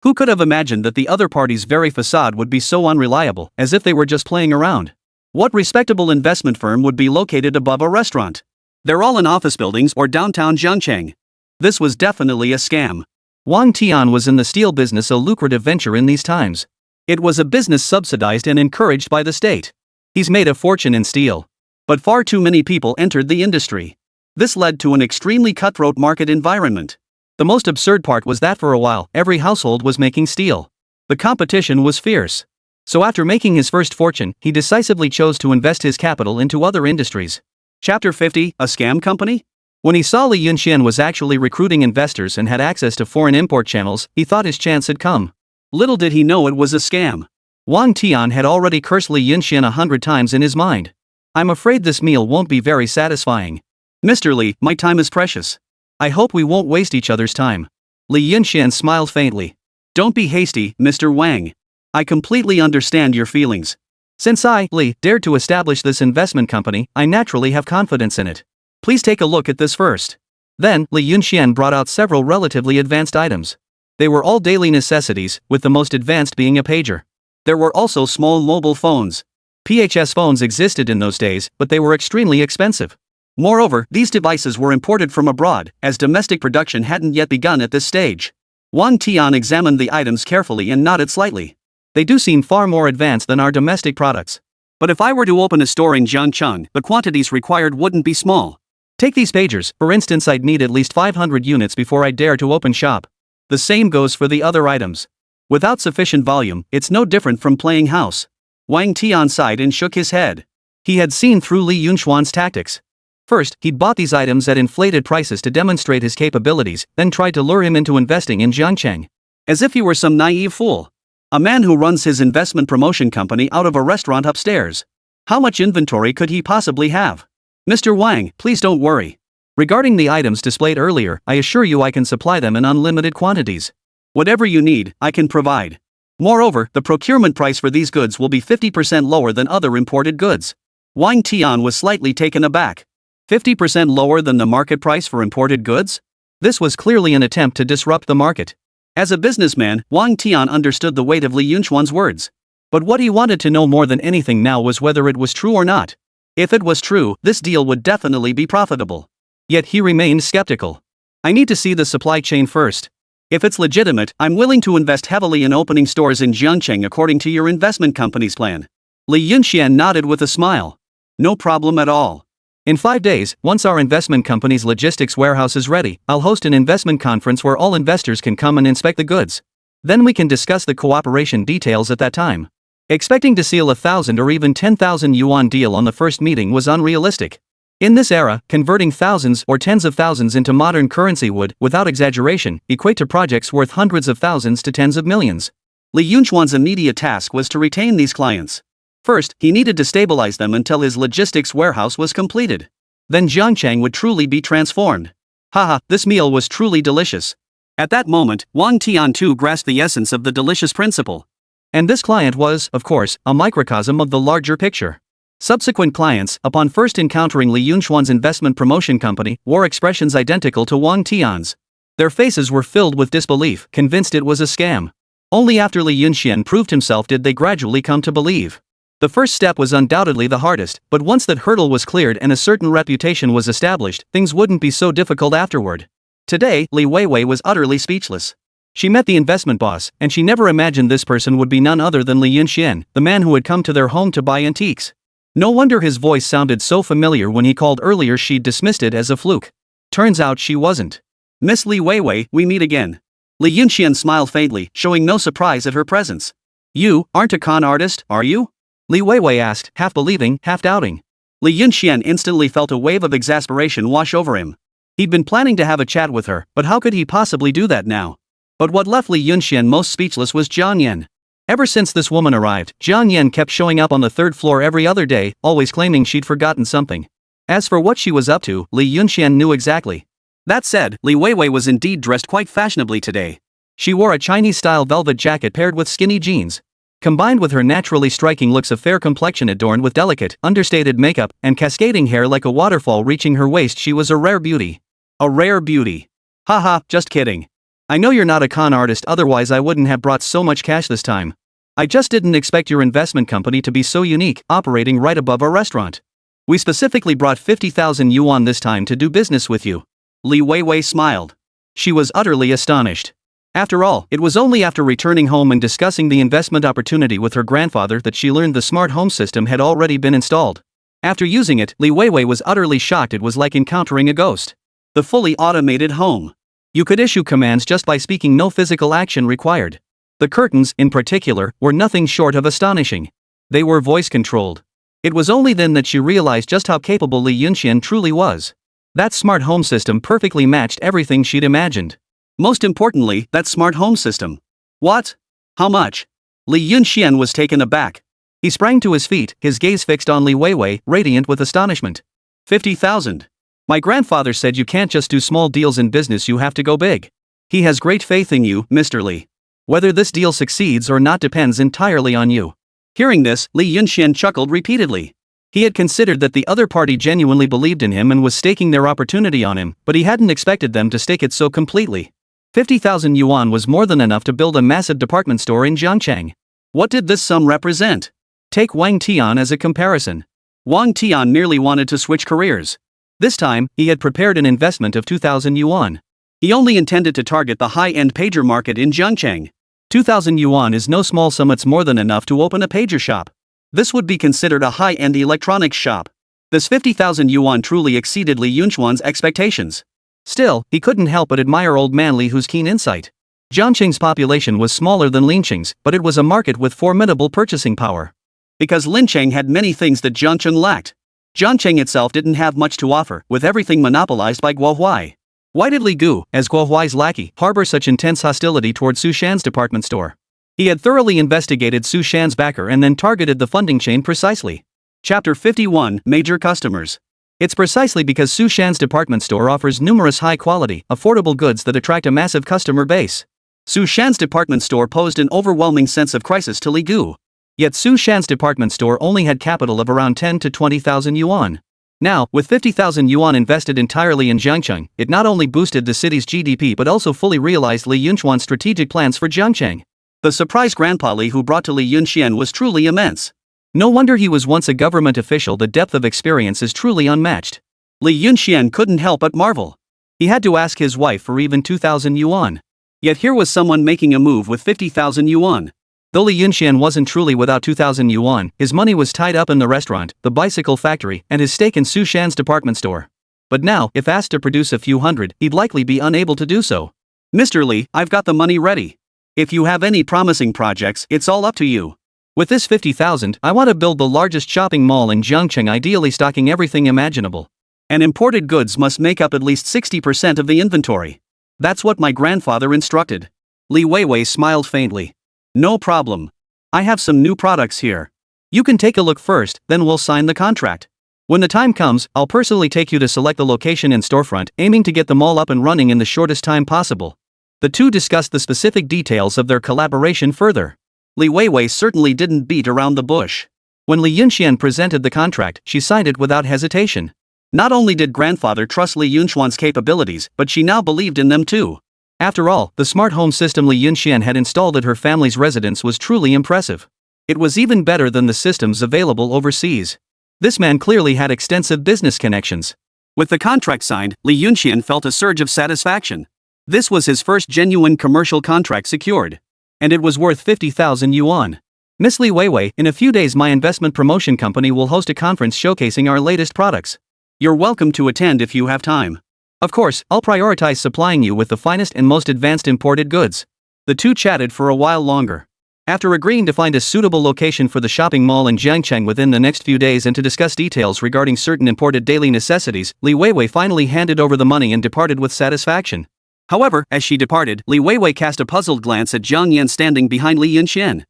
Who could have imagined that the other party's very facade would be so unreliable, as if they were just playing around? What respectable investment firm would be located above a restaurant? They're all in office buildings or downtown Jiangcheng. This was definitely a scam. Wang Tian was in the steel business, a lucrative venture in these times. It was a business subsidized and encouraged by the state. He's made a fortune in steel. But far too many people entered the industry. This led to an extremely cutthroat market environment. The most absurd part was that for a while, every household was making steel. The competition was fierce. So after making his first fortune, he decisively chose to invest his capital into other industries. Chapter 50, a scam company? When he saw Li Yunxian was actually recruiting investors and had access to foreign import channels, he thought his chance had come. Little did he know it was a scam. Wang Tian had already cursed Li Yunxian 100 times in his mind. I'm afraid this meal won't be very satisfying. Mr. Li, my time is precious. I hope we won't waste each other's time. Li Yunxian smiled faintly. Don't be hasty, Mr. Wang. I completely understand your feelings. Since I, Li, dared to establish this investment company, I naturally have confidence in it. Please take a look at this first. Then, Li Yunxian brought out several relatively advanced items. They were all daily necessities, with the most advanced being a pager. There were also small mobile phones. PHS phones existed in those days, but they were extremely expensive. Moreover, these devices were imported from abroad, as domestic production hadn't yet begun at this stage. Wang Tian examined the items carefully and nodded slightly. They do seem far more advanced than our domestic products. But if I were to open a store in Jiangcheng, the quantities required wouldn't be small. Take these pagers, for instance, I'd need at least 500 units before I'd dare to open shop. The same goes for the other items. Without sufficient volume, it's no different from playing house. Wang Tian sighed and shook his head. He had seen through Li Yunxuan's tactics. First, he'd bought these items at inflated prices to demonstrate his capabilities, then tried to lure him into investing in Jiangcheng. As if he were some naive fool. A man who runs his investment promotion company out of a restaurant upstairs. How much inventory could he possibly have? Mr. Wang, please don't worry. Regarding the items displayed earlier, I assure you I can supply them in unlimited quantities. Whatever you need, I can provide. Moreover, the procurement price for these goods will be 50% lower than other imported goods. Wang Tian was slightly taken aback. 50% lower than the market price for imported goods? This was clearly an attempt to disrupt the market. As a businessman, Wang Tian understood the weight of Li Yunxuan's words. But what he wanted to know more than anything now was whether it was true or not. If it was true, this deal would definitely be profitable. Yet he remained skeptical. I need to see the supply chain first. If it's legitimate, I'm willing to invest heavily in opening stores in Jiangcheng according to your investment company's plan. Li Yunxian nodded with a smile. No problem at all. In 5 days, once our investment company's logistics warehouse is ready, I'll host an investment conference where all investors can come and inspect the goods. Then we can discuss the cooperation details at that time. Expecting to seal 1,000 or even 10,000 yuan deal on the first meeting was unrealistic. In this era, converting thousands or tens of thousands into modern currency would, without exaggeration, equate to projects worth hundreds of thousands to tens of millions. Li Yunxuan's immediate task was to retain these clients. First, he needed to stabilize them until his logistics warehouse was completed. Then Jiangcheng would truly be transformed. Haha, this meal was truly delicious. At that moment, Wang Tian too grasped the essence of the delicious principle. And this client was, of course, a microcosm of the larger picture. Subsequent clients, upon first encountering Li Yunxuan's investment promotion company, wore expressions identical to Wang Tian's. Their faces were filled with disbelief, convinced it was a scam. Only after Li Yunxian proved himself did they gradually come to believe. The first step was undoubtedly the hardest, but once that hurdle was cleared and a certain reputation was established, things wouldn't be so difficult afterward. Today, Li Weiwei was utterly speechless. She met the investment boss, and she never imagined this person would be none other than Li Yunxian, the man who had come to their home to buy antiques. No wonder his voice sounded so familiar when he called earlier. She'd dismissed it as a fluke. Turns out she wasn't. Miss Li Weiwei, we meet again. Li Yunxian smiled faintly, showing no surprise at her presence. You aren't a con artist, are you? Li Weiwei asked, half believing, half doubting. Li Yunxian instantly felt a wave of exasperation wash over him. He'd been planning to have a chat with her, but how could he possibly do that now? But what left Li Yunxian most speechless was Jiang Yan. Ever since this woman arrived, Jiang Yan kept showing up on the 3rd floor every other day, always claiming she'd forgotten something. As for what she was up to, Li Yunxian knew exactly. That said, Li Weiwei was indeed dressed quite fashionably today. She wore a Chinese-style velvet jacket paired with skinny jeans. Combined with her naturally striking looks of fair complexion adorned with delicate, understated makeup, and cascading hair like a waterfall reaching her waist, she was a rare beauty. A rare beauty. Haha, just kidding. I know you're not a con artist, otherwise I wouldn't have brought so much cash this time. I just didn't expect your investment company to be so unique, operating right above a restaurant. We specifically brought 50,000 yuan this time to do business with you. Li Weiwei smiled. She was utterly astonished. After all, it was only after returning home and discussing the investment opportunity with her grandfather that she learned the smart home system had already been installed. After using it, Li Weiwei was utterly shocked. It was like encountering a ghost. The fully automated home. You could issue commands just by speaking, no physical action required. The curtains, in particular, were nothing short of astonishing. They were voice-controlled. It was only then that she realized just how capable Li Yunxian truly was. That smart home system perfectly matched everything she'd imagined. Most importantly, that smart home system. What? How much? Li Yunxian was taken aback. He sprang to his feet, his gaze fixed on Li Weiwei, radiant with astonishment. 50,000. My grandfather said you can't just do small deals in business, you have to go big. He has great faith in you, Mr. Li. Whether this deal succeeds or not depends entirely on you. Hearing this, Li Yunxian chuckled repeatedly. He had considered that the other party genuinely believed in him and was staking their opportunity on him, but he hadn't expected them to stake it so completely. 50,000 yuan was more than enough to build a massive department store in Jiangcheng. What did this sum represent? Take Wang Tian as a comparison. Wang Tian merely wanted to switch careers. This time, he had prepared an investment of 2,000 yuan. He only intended to target the high-end pager market in Jiangcheng. 2,000 yuan is no small sum, it's more than enough to open a pager shop. This would be considered a high-end electronics shop. This 50,000 yuan truly exceeded Li Yunxuan's expectations. Still, he couldn't help but admire old man Li, whose keen insight. Jiangcheng's population was smaller than Lincheng's, but it was a market with formidable purchasing power. Because Lincheng had many things that Jiangcheng lacked. Jiangcheng itself didn't have much to offer, with everything monopolized by Guohuai. Why did Li Gu, as Guohuai's lackey, harbor such intense hostility toward Su Shan's department store? He had thoroughly investigated Su Shan's backer and then targeted the funding chain precisely. Chapter 51, Major Customers. It's precisely because Su Shan's department store offers numerous high-quality, affordable goods that attract a massive customer base. Su Shan's department store posed an overwhelming sense of crisis to Li Gu. Yet Su Shan's department store only had capital of around 10 to 20,000 yuan. Now, with 50,000 yuan invested entirely in Jiangcheng, it not only boosted the city's GDP but also fully realized Li Yunxuan's strategic plans for Jiangcheng. The surprise Grandpa Li who brought to Li Yunxian was truly immense. No wonder he was once a government official, the depth of experience is truly unmatched. Li Yunxian couldn't help but marvel. He had to ask his wife for even 2,000 yuan. Yet here was someone making a move with 50,000 yuan. Though Li Yunxian wasn't truly without 2,000 yuan, his money was tied up in the restaurant, the bicycle factory, and his stake in Su Shan's department store. But now, if asked to produce a few hundred, he'd likely be unable to do so. Mr. Li, I've got the money ready. If you have any promising projects, it's all up to you. With this 50,000, I want to build the largest shopping mall in Jiangcheng, ideally stocking everything imaginable. And imported goods must make up at least 60% of the inventory. That's what my grandfather instructed. Li Weiwei smiled faintly. No problem. I have some new products here. You can take a look first, then we'll sign the contract. When the time comes, I'll personally take you to select the location and storefront, aiming to get them all up and running in the shortest time possible. The two discussed the specific details of their collaboration further. Li Weiwei certainly didn't beat around the bush. When Li Yunxian presented the contract, she signed it without hesitation. Not only did grandfather trust Li Yunxuan's capabilities, but she now believed in them too. After all, the smart home system Li Yunxian had installed at her family's residence was truly impressive. It was even better than the systems available overseas. This man clearly had extensive business connections. With the contract signed, Li Yunxian felt a surge of satisfaction. This was his first genuine commercial contract secured. And it was worth 50,000 yuan. Miss Li Weiwei, in a few days my investment promotion company will host a conference showcasing our latest products. You're welcome to attend if you have time. Of course, I'll prioritize supplying you with the finest and most advanced imported goods. The two chatted for a while longer. After agreeing to find a suitable location for the shopping mall in Jiangcheng within the next few days and to discuss details regarding certain imported daily necessities, Li Weiwei finally handed over the money and departed with satisfaction. However, as she departed, Li Weiwei cast a puzzled glance at Jiang Yan standing behind Li Yunxian.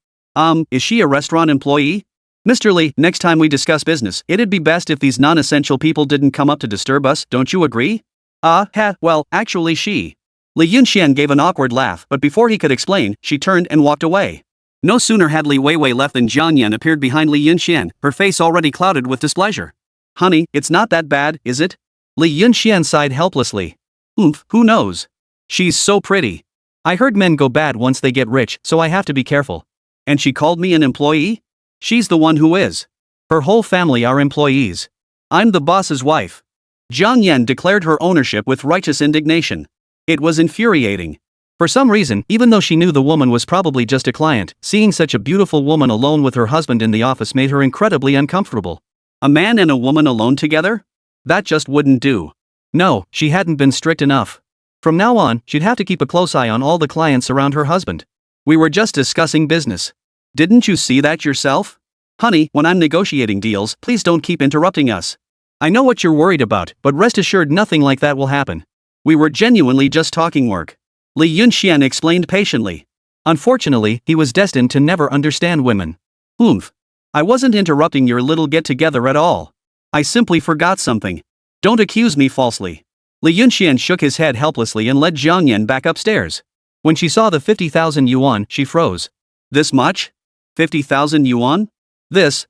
Is she a restaurant employee? Mr. Li, next time we discuss business, it'd be best if these non-essential people didn't come up to disturb us, don't you agree? Well, actually she. Li Yunxian gave an awkward laugh, but before he could explain, she turned and walked away. No sooner had Li Weiwei left than Jiang Yan appeared behind Li Yunxian, her face already clouded with displeasure. Honey, it's not that bad, is it? Li Yunxian sighed helplessly. Who knows? She's so pretty. I heard men go bad once they get rich, so I have to be careful. And she called me an employee? She's the one who is. Her whole family are employees. I'm the boss's wife. Jiang Yan declared her ownership with righteous indignation. It was infuriating. For some reason, even though she knew the woman was probably just a client, seeing such a beautiful woman alone with her husband in the office made her incredibly uncomfortable. A man and a woman alone together? That just wouldn't do. No, she hadn't been strict enough. From now on, she'd have to keep a close eye on all the clients around her husband. We were just discussing business. Didn't you see that yourself? Honey, when I'm negotiating deals, please don't keep interrupting us. I know what you're worried about, but rest assured nothing like that will happen. We were genuinely just talking work. Li Yunxian explained patiently. Unfortunately, he was destined to never understand women. Oomph. I wasn't interrupting your little get-together at all. I simply forgot something. Don't accuse me falsely. Li Yunxian shook his head helplessly and led Jiang Yan back upstairs. When she saw the 50,000 yuan, she froze. This much? 50,000 yuan? This.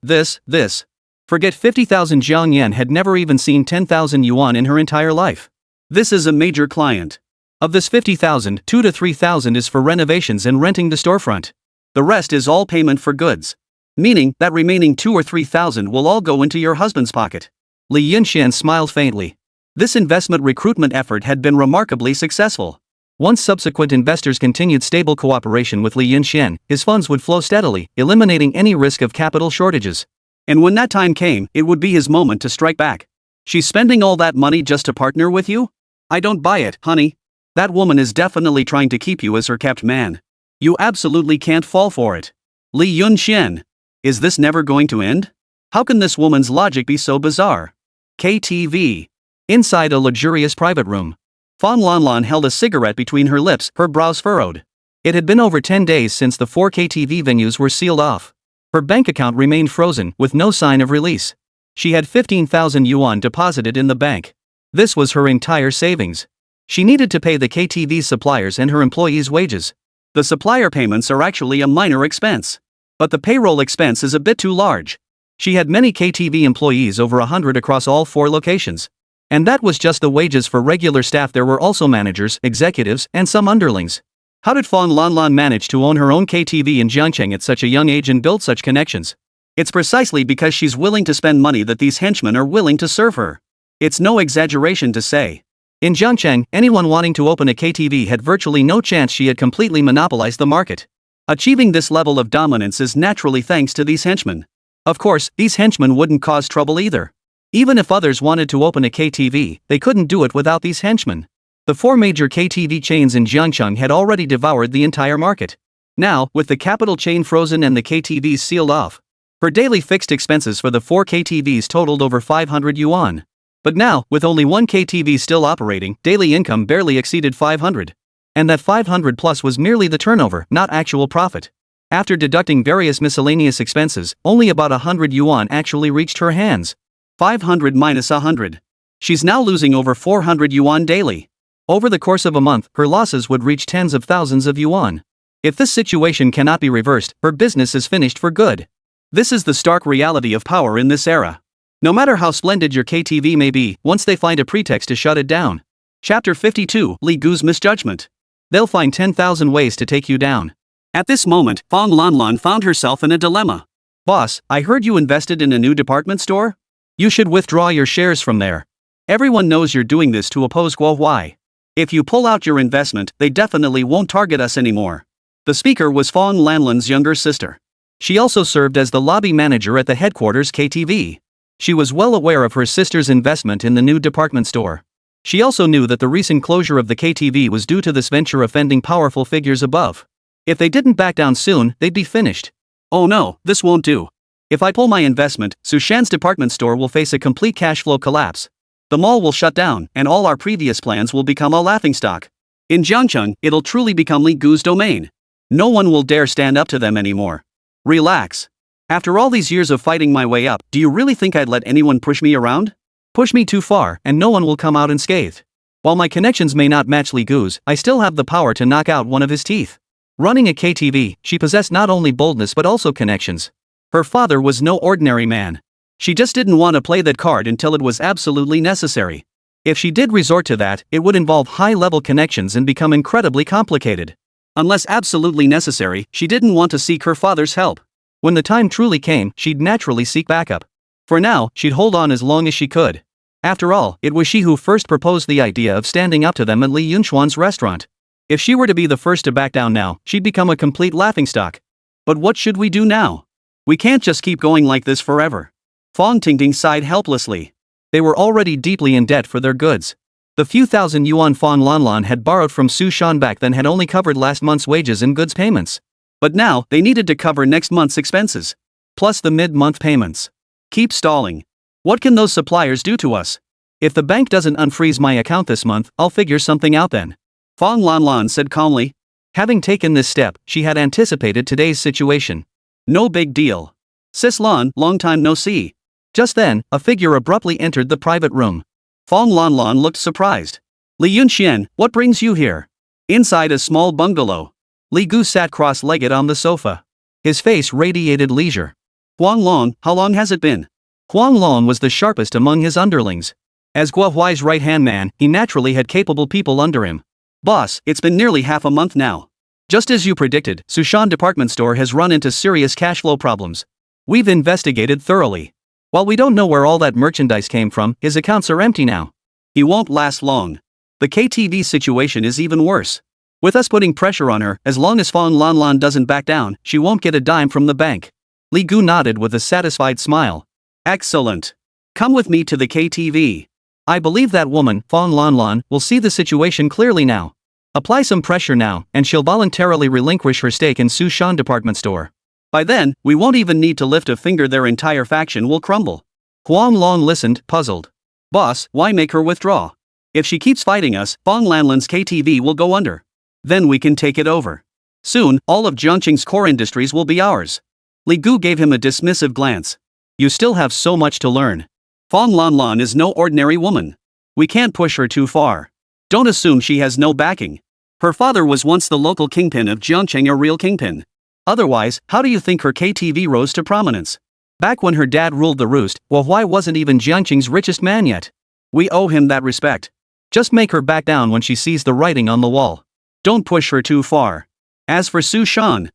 Forget 50,000. Jiang Yan had never even seen 10,000 yuan in her entire life. This is a major client. Of this 50,000, 2 to 3,000 is for renovations and renting the storefront. The rest is all payment for goods. Meaning that remaining 2 or 3,000 will all go into your husband's pocket. Li Yunxian smiled faintly. This investment recruitment effort had been remarkably successful. Once subsequent investors continued stable cooperation with Li Yunxian, his funds would flow steadily, eliminating any risk of capital shortages. And when that time came, it would be his moment to strike back. She's spending all that money just to partner with you? I don't buy it, honey. That woman is definitely trying to keep you as her kept man. You absolutely can't fall for it. Li Yunxian. Is this never going to end? How can this woman's logic be so bizarre? KTV. Inside a luxurious private room. Fang Lanlan held a cigarette between her lips, her brows furrowed. It had been over 10 days since the 4 KTV venues were sealed off. Her bank account remained frozen, with no sign of release. She had 15,000 yuan deposited in the bank. This was her entire savings. She needed to pay the KTV suppliers and her employees' wages. The supplier payments are actually a minor expense. But the payroll expense is a bit too large. She had many KTV employees, over 100 across all 4 locations. And that was just the wages for regular staff. There were also managers, executives, and some underlings. How did Fang Lanlan manage to own her own KTV in Jiangcheng at such a young age and build such connections? It's precisely because she's willing to spend money that these henchmen are willing to serve her. It's no exaggeration to say. In Jiangcheng, anyone wanting to open a KTV had virtually no chance. She had completely monopolized the market. Achieving this level of dominance is naturally thanks to these henchmen. Of course, these henchmen wouldn't cause trouble either. Even if others wanted to open a KTV, they couldn't do it without these henchmen. The 4 major KTV chains in Jiangcheng had already devoured the entire market. Now, with the capital chain frozen and the KTVs sealed off, her daily fixed expenses for the 4 KTVs totaled over 500 yuan. But now, with only 1 KTV still operating, daily income barely exceeded 500. And that 500 plus was merely the turnover, not actual profit. After deducting various miscellaneous expenses, only about 100 yuan actually reached her hands. 500 minus 100. She's now losing over 400 yuan daily. Over the course of a month, her losses would reach tens of thousands of yuan. If this situation cannot be reversed, her business is finished for good. This is the stark reality of power in this era. No matter how splendid your KTV may be, once they find a pretext to shut it down. Chapter 52, Li Gu's Misjudgment. They'll find 10,000 ways to take you down. At this moment, Fang Lanlan found herself in a dilemma. Boss, I heard you invested in a new department store? You should withdraw your shares from there. Everyone knows you're doing this to oppose Guo Huai. If you pull out your investment, they definitely won't target us anymore. The speaker was Fang Lanlan's younger sister. She also served as the lobby manager at the headquarters KTV. She was well aware of her sister's investment in the new department store. She also knew that the recent closure of the KTV was due to this venture offending powerful figures above. If they didn't back down soon, they'd be finished. Oh no, this won't do. If I pull my investment, Sushan's department store will face a complete cash flow collapse. The mall will shut down, and all our previous plans will become a laughingstock. In Jiangcheng, it'll truly become Li Gu's domain. No one will dare stand up to them anymore. Relax. After all these years of fighting my way up, do you really think I'd let anyone push me around? Push me too far, and no one will come out unscathed. While my connections may not match Li Gu's, I still have the power to knock out one of his teeth. Running a KTV, she possessed not only boldness but also connections. Her father was no ordinary man. She just didn't want to play that card until it was absolutely necessary. If she did resort to that, it would involve high-level connections and become incredibly complicated. Unless absolutely necessary, she didn't want to seek her father's help. When the time truly came, she'd naturally seek backup. For now, she'd hold on as long as she could. After all, it was she who first proposed the idea of standing up to them at Li Yunxuan's restaurant. If she were to be the first to back down now, she'd become a complete laughingstock. But what should we do now? We can't just keep going like this forever. Fang Tingting sighed helplessly. They were already deeply in debt for their goods. The few thousand yuan Fang Lanlan had borrowed from Su Shan back then had only covered last month's wages and goods payments. But now, they needed to cover next month's expenses. Plus the mid-month payments. Keep stalling. What can those suppliers do to us? If the bank doesn't unfreeze my account this month, I'll figure something out then. Fang Lanlan said calmly. Having taken this step, she had anticipated today's situation. No big deal. Sis Lan, long time no see. Just then, a figure abruptly entered the private room. Fong Lan looked surprised. Li Yunxian, what brings you here? Inside a small bungalow, Li Gu sat cross-legged on the sofa. His face radiated leisure. Huang Long, how long has it been? Huang Long was the sharpest among his underlings. As Guo Huai's right-hand man, he naturally had capable people under him. Boss, it's been nearly half a month now. Just as you predicted, Sushan department store has run into serious cash flow problems. We've investigated thoroughly. While we don't know where all that merchandise came from, his accounts are empty now. He won't last long. The KTV situation is even worse. With us putting pressure on her, as long as Fong Lan doesn't back down, she won't get a dime from the bank. Li Gu nodded with a satisfied smile. Excellent. Come with me to the KTV. I believe that woman, Fong Lan, will see the situation clearly now. Apply some pressure now, and she'll voluntarily relinquish her stake in Sushan department store. By then, we won't even need to lift a finger, their entire faction will crumble. Huang Long listened, puzzled. Boss, why make her withdraw? If she keeps fighting us, Fong Lanlan's KTV will go under. Then we can take it over. Soon, all of Jiangqing's core industries will be ours. Li Gu gave him a dismissive glance. You still have so much to learn. Fong Lan is no ordinary woman. We can't push her too far. Don't assume she has no backing. Her father was once the local kingpin of Jiangqing, a real kingpin. Otherwise, how do you think her KTV rose to prominence? Back when her dad ruled the roost, Guo Huai wasn't even Jiangqing's richest man yet. We owe him that respect. Just make her back down when she sees the writing on the wall. Don't push her too far. As for Su Shan,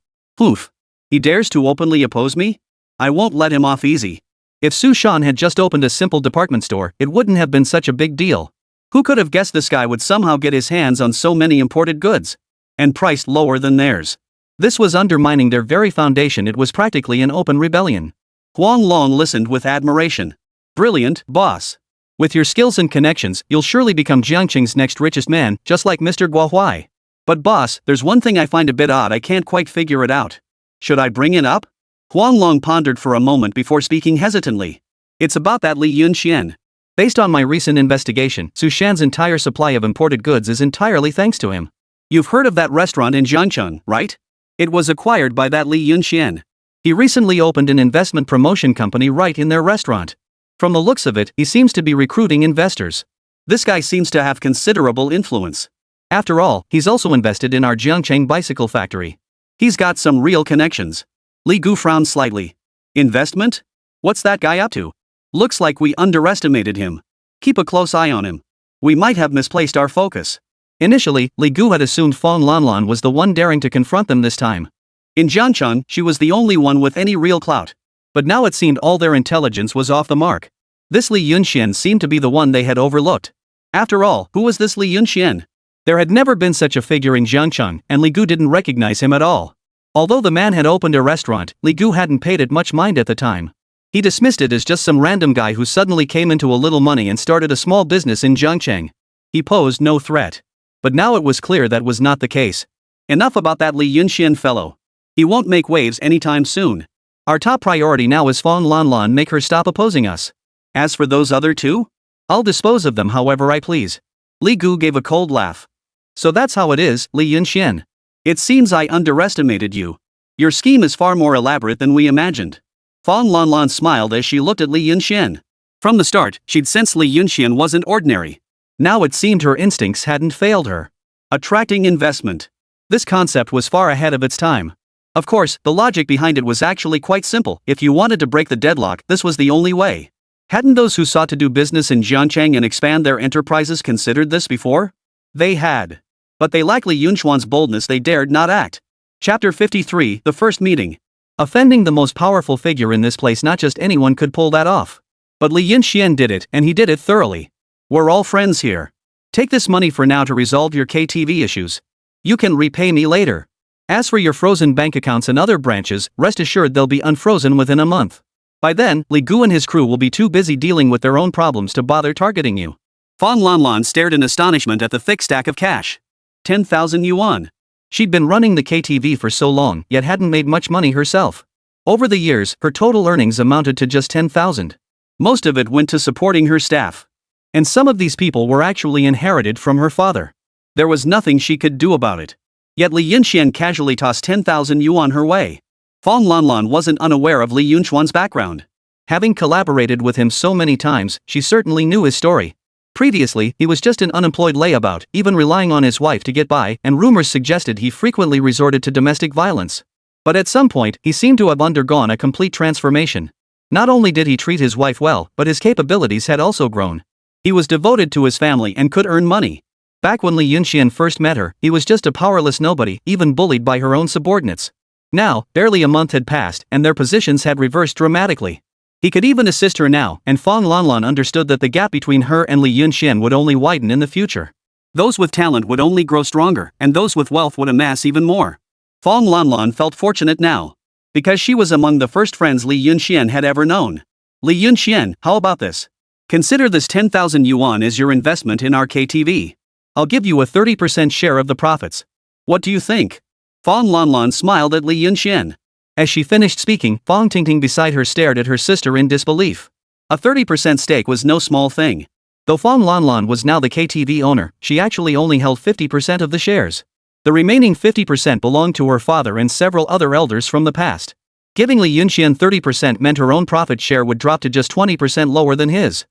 he dares to openly oppose me? I won't let him off easy. If Su Shan had just opened a simple department store, it wouldn't have been such a big deal. Who could have guessed this guy would somehow get his hands on so many imported goods? And priced lower than theirs. This was undermining their very foundation. It was practically an open rebellion. Huang Long listened with admiration. Brilliant, boss. With your skills and connections, you'll surely become Jiangqing's next richest man, just like Mr. Guo Huai. But boss, there's one thing I find a bit odd. I can't quite figure it out. Should I bring it up? Huang Long pondered for a moment before speaking hesitantly. It's about that Li Yunxian. Based on my recent investigation, Sushan's entire supply of imported goods is entirely thanks to him. You've heard of that restaurant in Jiangcheng, right? It was acquired by that Li Yunxian. He recently opened an investment promotion company right in their restaurant. From the looks of it, he seems to be recruiting investors. This guy seems to have considerable influence. After all, he's also invested in our Jiangcheng bicycle factory. He's got some real connections. Li Gu frowned slightly. Investment? What's that guy up to? Looks like we underestimated him. Keep a close eye on him. We might have misplaced our focus. Initially, Li Gu had assumed Fong Lan was the one daring to confront them this time. In Jiangcheng, she was the only one with any real clout. But now it seemed all their intelligence was off the mark. This Li Yunxian seemed to be the one they had overlooked. After all, who was this Li Yunxian? There had never been such a figure in Jiangcheng, and Li Gu didn't recognize him at all. Although the man had opened a restaurant, Li Gu hadn't paid it much mind at the time. He dismissed it as just some random guy who suddenly came into a little money and started a small business in Jiangcheng. He posed no threat. But now it was clear that was not the case. Enough about that Li Yunxian fellow. He won't make waves anytime soon. Our top priority now is Fong Lan, make her stop opposing us. As for those other two? I'll dispose of them however I please. Li Gu gave a cold laugh. So that's how it is, Li Yunxian. It seems I underestimated you. Your scheme is far more elaborate than we imagined. Fong Lan smiled as she looked at Li Yunxian. From the start, she'd sensed Li Yunxian wasn't ordinary. Now it seemed her instincts hadn't failed her. Attracting investment. This concept was far ahead of its time. Of course, the logic behind it was actually quite simple. If you wanted to break the deadlock, this was the only way. Hadn't those who sought to do business in Jiangcheng and expand their enterprises considered this before? They had. But they lacked Li Yunxuan's boldness. They dared not act. Chapter 53, The First Meeting. Offending the most powerful figure in this place, not just anyone could pull that off. But Li Yunxian did it, and he did it thoroughly. We're all friends here. Take this money for now to resolve your KTV issues. You can repay me later. As for your frozen bank accounts and other branches, rest assured they'll be unfrozen within a month. By then, Li Gu and his crew will be too busy dealing with their own problems to bother targeting you. Fong Lan stared in astonishment at the thick stack of cash. 10,000 yuan. She'd been running the KTV for so long, yet hadn't made much money herself. Over the years, her total earnings amounted to just 10,000. Most of it went to supporting her staff. And some of these people were actually inherited from her father. There was nothing she could do about it. Yet Li Yunxian casually tossed 10,000 yuan her way. Fong Lanlan wasn't unaware of Li Yunxuan's background. Having collaborated with him so many times, she certainly knew his story. Previously, he was just an unemployed layabout, even relying on his wife to get by, and rumors suggested he frequently resorted to domestic violence. But at some point, he seemed to have undergone a complete transformation. Not only did he treat his wife well, but his capabilities had also grown. He was devoted to his family and could earn money. Back when Li Yunxian first met her, he was just a powerless nobody, even bullied by her own subordinates. Now, barely a month had passed, and their positions had reversed dramatically. He could even assist her now, and Fong Lanlan understood that the gap between her and Li Yunxian would only widen in the future. Those with talent would only grow stronger, and those with wealth would amass even more. Fong Lanlan felt fortunate now, because she was among the first friends Li Yunxian had ever known. Li Yunxian, how about this? Consider this 10,000 yuan as your investment in our KTV. I'll give you a 30% share of the profits. What do you think? Fong Lanlan smiled at Li Yunxian. As she finished speaking, Fong Tingting beside her stared at her sister in disbelief. A 30% stake was no small thing. Though Fong Lanlan was now the KTV owner, she actually only held 50% of the shares. The remaining 50% belonged to her father and several other elders from the past. Giving Li Yunxian 30% meant her own profit share would drop to just 20% lower than his.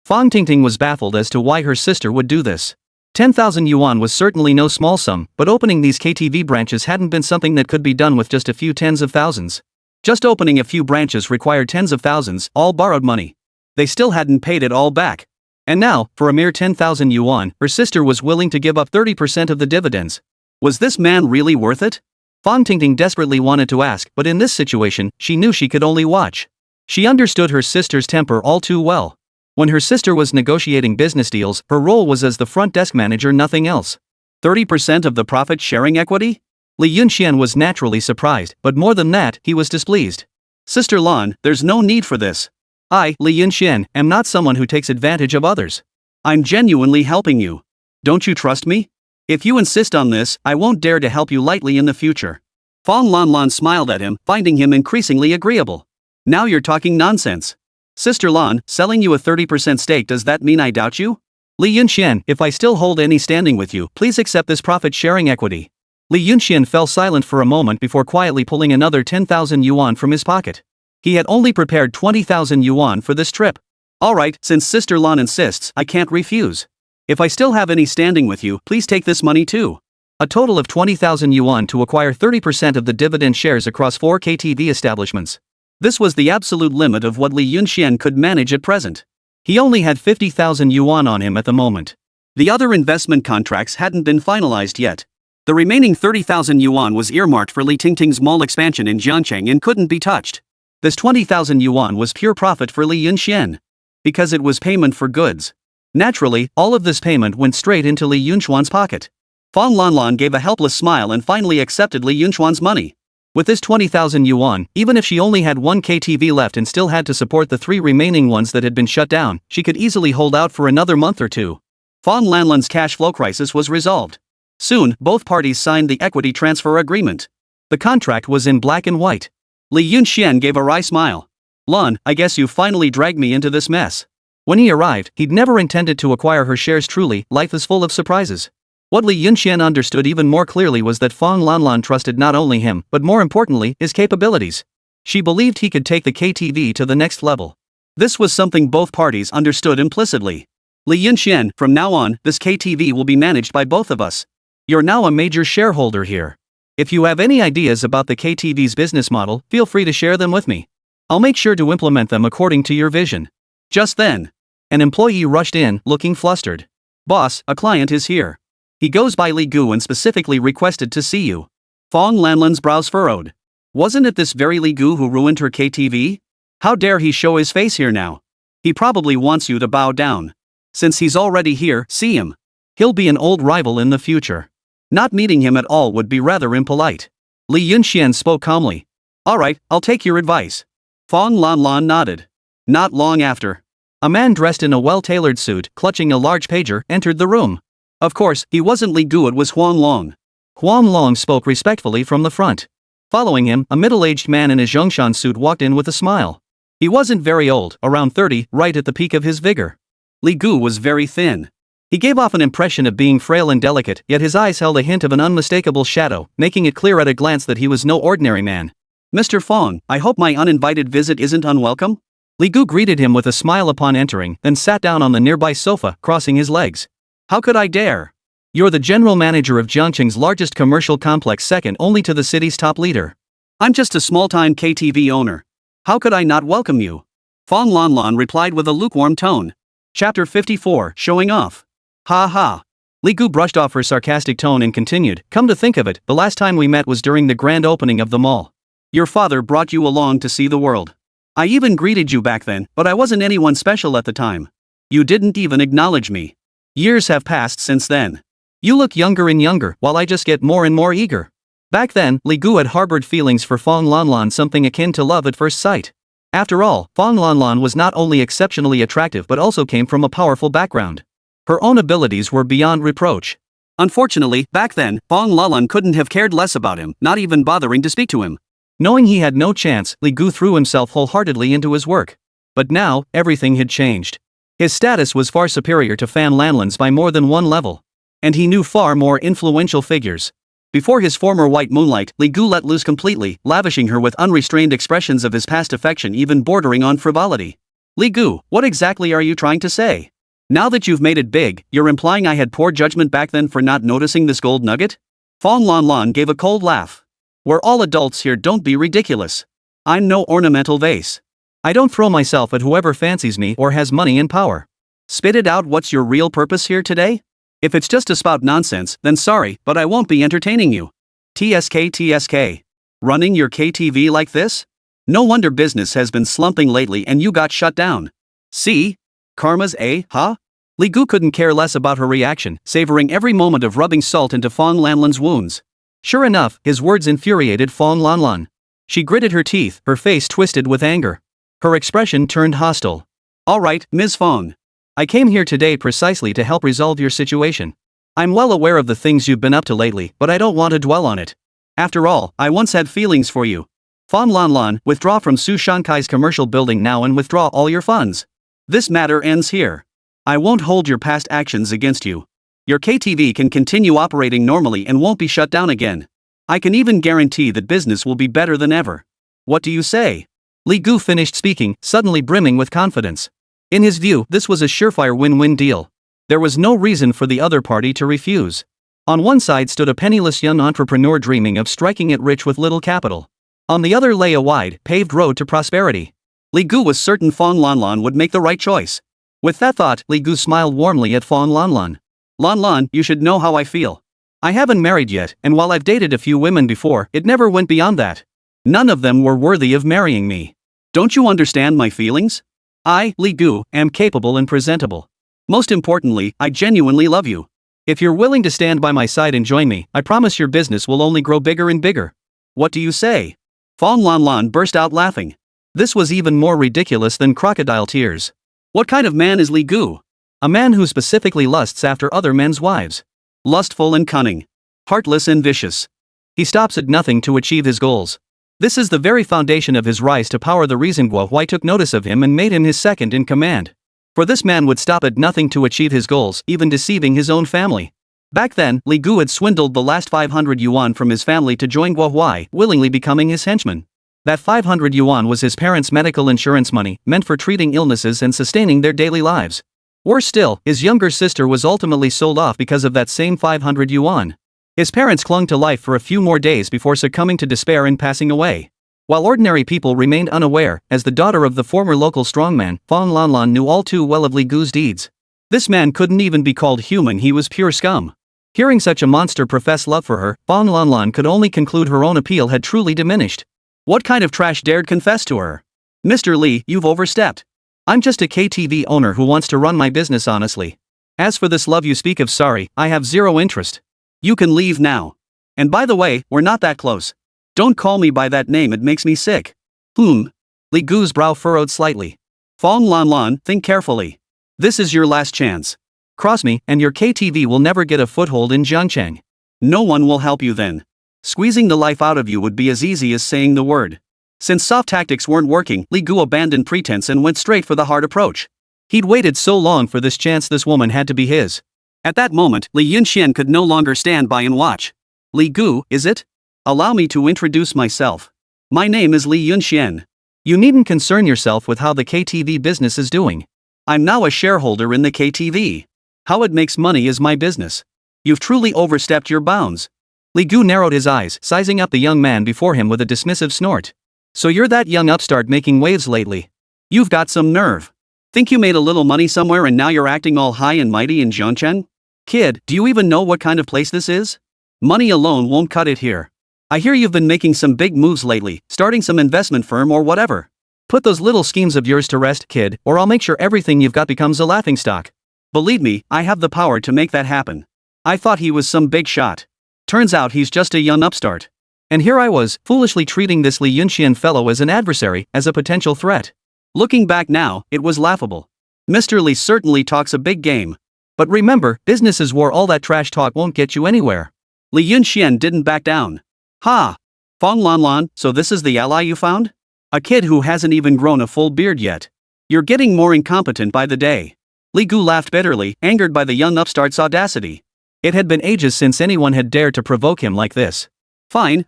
Fong Tingting was baffled as to why her sister would do this. 10,000 yuan was certainly no small sum, but opening these KTV branches hadn't been something that could be done with just a few tens of thousands. Just opening a few branches required tens of thousands, all borrowed money. They still hadn't paid it all back. And now, for a mere 10,000 yuan, her sister was willing to give up 30% of the dividends. Was this man really worth it? Fong Tingting desperately wanted to ask, but in this situation, she knew she could only watch. She understood her sister's temper all too well. When her sister was negotiating business deals, her role was as the front desk manager, nothing else. 30% of the profit-sharing equity? Li Yunxian was naturally surprised, but more than that, he was displeased. Sister Lan, there's no need for this. I, Li Yunxian, am not someone who takes advantage of others. I'm genuinely helping you. Don't you trust me? If you insist on this, I won't dare to help you lightly in the future. Fong Lanlan smiled at him, finding him increasingly agreeable. Now you're talking nonsense. Sister Lan, selling you a 30% stake, does that mean I doubt you? Li Yunxian, if I still hold any standing with you, please accept this profit-sharing equity. Li Yunxian fell silent for a moment before quietly pulling another 10,000 yuan from his pocket. He had only prepared 20,000 yuan for this trip. Alright, since Sister Lan insists, I can't refuse. If I still have any standing with you, please take this money too. A total of 20,000 yuan to acquire 30% of the dividend shares across 4 KTV establishments. This was the absolute limit of what Li Yunxian could manage at present. He only had 50,000 yuan on him at the moment. The other investment contracts hadn't been finalized yet. The remaining 30,000 yuan was earmarked for Li Tingting's mall expansion in Jiancheng and couldn't be touched. This 20,000 yuan was pure profit for Li Yunxian. Because it was payment for goods. Naturally, all of this payment went straight into Li Yunxuan's pocket. Fong Lanlan gave a helpless smile and finally accepted Li Yunxuan's money. With this 20,000 yuan, even if she only had 1 KTV left and still had to support the 3 remaining ones that had been shut down, she could easily hold out for another month or two. Fong Lanlan's cash flow crisis was resolved. Soon, both parties signed the equity transfer agreement. The contract was in black and white. Li Yunxian gave a wry smile. Lan, I guess you finally dragged me into this mess. When he arrived, he'd never intended to acquire her shares. Truly, life is full of surprises. What Li Yunxian understood even more clearly was that Fong Lanlan trusted not only him, but more importantly, his capabilities. She believed he could take the KTV to the next level. This was something both parties understood implicitly. Li Yunxian, from now on, this KTV will be managed by both of us. You're now a major shareholder here. If you have any ideas about the KTV's business model, feel free to share them with me. I'll make sure to implement them according to your vision. Just then, an employee rushed in, looking flustered. Boss, a client is here. He goes by Li Gu and specifically requested to see you. Fong Lanlan's brows furrowed. Wasn't it this very Li Gu who ruined her KTV? How dare he show his face here now? He probably wants you to bow down. Since he's already here, see him. He'll be an old rival in the future. Not meeting him at all would be rather impolite. Li Yunxian spoke calmly. Alright, I'll take your advice. Fong Lanlan nodded. Not long after, a man dressed in a well-tailored suit, clutching a large pager, entered the room. Of course, he wasn't Li Gu, it was Huang Long. Huang Long spoke respectfully from the front. Following him, a middle-aged man in a Zhongshan suit walked in with a smile. He wasn't very old, around 30, right at the peak of his vigor. Li Gu was very thin. He gave off an impression of being frail and delicate, yet his eyes held a hint of an unmistakable shadow, making it clear at a glance that he was no ordinary man. "Mr. Fong, I hope my uninvited visit isn't unwelcome?" Li Gu greeted him with a smile upon entering, then sat down on the nearby sofa, crossing his legs. "How could I dare? You're the general manager of Jiangqing's largest commercial complex, second only to the city's top leader. I'm just a small-time KTV owner. How could I not welcome you?" Fong Lanlan replied with a lukewarm tone. Chapter 54, Showing Off. "Ha ha." Li Gu brushed off her sarcastic tone and continued, "Come to think of it, the last time we met was during the grand opening of the mall. Your father brought you along to see the world. I even greeted you back then, but I wasn't anyone special at the time. You didn't even acknowledge me. Years have passed since then. You look younger and younger, while I just get more and more eager." Back then, Li Gu had harbored feelings for Fong Lanlan, something akin to love at first sight. After all, Fong Lanlan was not only exceptionally attractive but also came from a powerful background. Her own abilities were beyond reproach. Unfortunately, back then, Fong Lanlan couldn't have cared less about him, not even bothering to speak to him. Knowing he had no chance, Li Gu threw himself wholeheartedly into his work. But now, everything had changed. His status was far superior to Fan Lanlan's by more than one level. And he knew far more influential figures. Before his former white moonlight, Li Gu let loose completely, lavishing her with unrestrained expressions of his past affection, even bordering on frivolity. "Li Gu, what exactly are you trying to say? Now that you've made it big, you're implying I had poor judgment back then for not noticing this gold nugget?" Fong Lanlan gave a cold laugh. "We're all adults here, don't be ridiculous. I'm no ornamental vase. I don't throw myself at whoever fancies me or has money and power. Spit it out, what's your real purpose here today? If it's just to spout nonsense, then sorry, but I won't be entertaining you. TSK. Running your KTV like this? No wonder business has been slumping lately and you got shut down. See? Karma's huh?" Li Gu couldn't care less about her reaction, savoring every moment of rubbing salt into Fong Lanlan's wounds. Sure enough, his words infuriated Fong Lanlan. She gritted her teeth, her face twisted with anger. Her expression turned hostile. "All right, Ms. Fong. I came here today precisely to help resolve your situation. I'm well aware of the things you've been up to lately, but I don't want to dwell on it. After all, I once had feelings for you. Fong Lanlan, withdraw from Su Shankai's commercial building now and withdraw all your funds. This matter ends here. I won't hold your past actions against you. Your KTV can continue operating normally and won't be shut down again. I can even guarantee that business will be better than ever. What do you say?" Li Gu finished speaking, suddenly brimming with confidence. In his view, this was a surefire win-win deal. There was no reason for the other party to refuse. On one side stood a penniless young entrepreneur dreaming of striking it rich with little capital. On the other lay a wide, paved road to prosperity. Li Gu was certain Fong Lanlan would make the right choice. With that thought, Li Gu smiled warmly at Fong Lanlan. "Lanlan, you should know how I feel. I haven't married yet, and while I've dated a few women before, it never went beyond that. None of them were worthy of marrying me. Don't you understand my feelings? I, Li Gu, am capable and presentable. Most importantly, I genuinely love you. If you're willing to stand by my side and join me, I promise your business will only grow bigger and bigger. What do you say?" Fong Lanlan burst out laughing. This was even more ridiculous than crocodile tears. What kind of man is Li Gu? A man who specifically lusts after other men's wives. Lustful and cunning. Heartless and vicious. He stops at nothing to achieve his goals. This is the very foundation of his rise to power, the reason Guo Huai took notice of him and made him his second in command. For this man would stop at nothing to achieve his goals, even deceiving his own family. Back then, Li Gu had swindled the last 500 yuan from his family to join Guo Huai, willingly becoming his henchman. That 500 yuan was his parents' medical insurance money, meant for treating illnesses and sustaining their daily lives. Worse still, his younger sister was ultimately sold off because of that same 500 yuan. His parents clung to life for a few more days before succumbing to despair and passing away. While ordinary people remained unaware, as the daughter of the former local strongman, Fong Lanlan knew all too well of Li Gu's deeds. This man couldn't even be called human, he was pure scum. Hearing such a monster profess love for her, Fong Lanlan could only conclude her own appeal had truly diminished. What kind of trash dared confess to her? "Mr. Li, you've overstepped. I'm just a KTV owner who wants to run my business honestly. As for this love you speak of, sorry, I have zero interest. You can leave now. And by the way, we're not that close. Don't call me by that name, it makes me sick." Li Gu's brow furrowed slightly. "Fong Lanlan, think carefully. This is your last chance. Cross me, and your KTV will never get a foothold in Jiangcheng. No one will help you then. Squeezing the life out of you would be as easy as saying the word." Since soft tactics weren't working, Li Gu abandoned pretense and went straight for the hard approach. He'd waited so long for this chance, this woman had to be his. At that moment, Li Yunxian could no longer stand by and watch. Li Gu, is it? Allow me to introduce myself. My name is Li Yunxian. You needn't concern yourself with how the KTV business is doing. I'm now a shareholder in the KTV. How it makes money is my business. You've truly overstepped your bounds. Li Gu narrowed his eyes, sizing up the young man before him with a dismissive snort. So you're that young upstart making waves lately. You've got some nerve. Think you made a little money somewhere and now you're acting all high and mighty in Zhongchen? Kid, do you even know what kind of place this is? Money alone won't cut it here. I hear you've been making some big moves lately, starting some investment firm or whatever. Put those little schemes of yours to rest, kid, or I'll make sure everything you've got becomes a laughingstock. Believe me, I have the power to make that happen. I thought he was some big shot. Turns out he's just a young upstart. And here I was, foolishly treating this Li Yunxian fellow as an adversary, as a potential threat. Looking back now, it was laughable. Mr. Li certainly talks a big game. But remember, business is war, all that trash talk won't get you anywhere. Li Yunxian didn't back down. Ha! Fong Lanlan, so this is the ally you found? A kid who hasn't even grown a full beard yet. You're getting more incompetent by the day. Li Gu laughed bitterly, angered by the young upstart's audacity. It had been ages since anyone had dared to provoke him like this. Fine.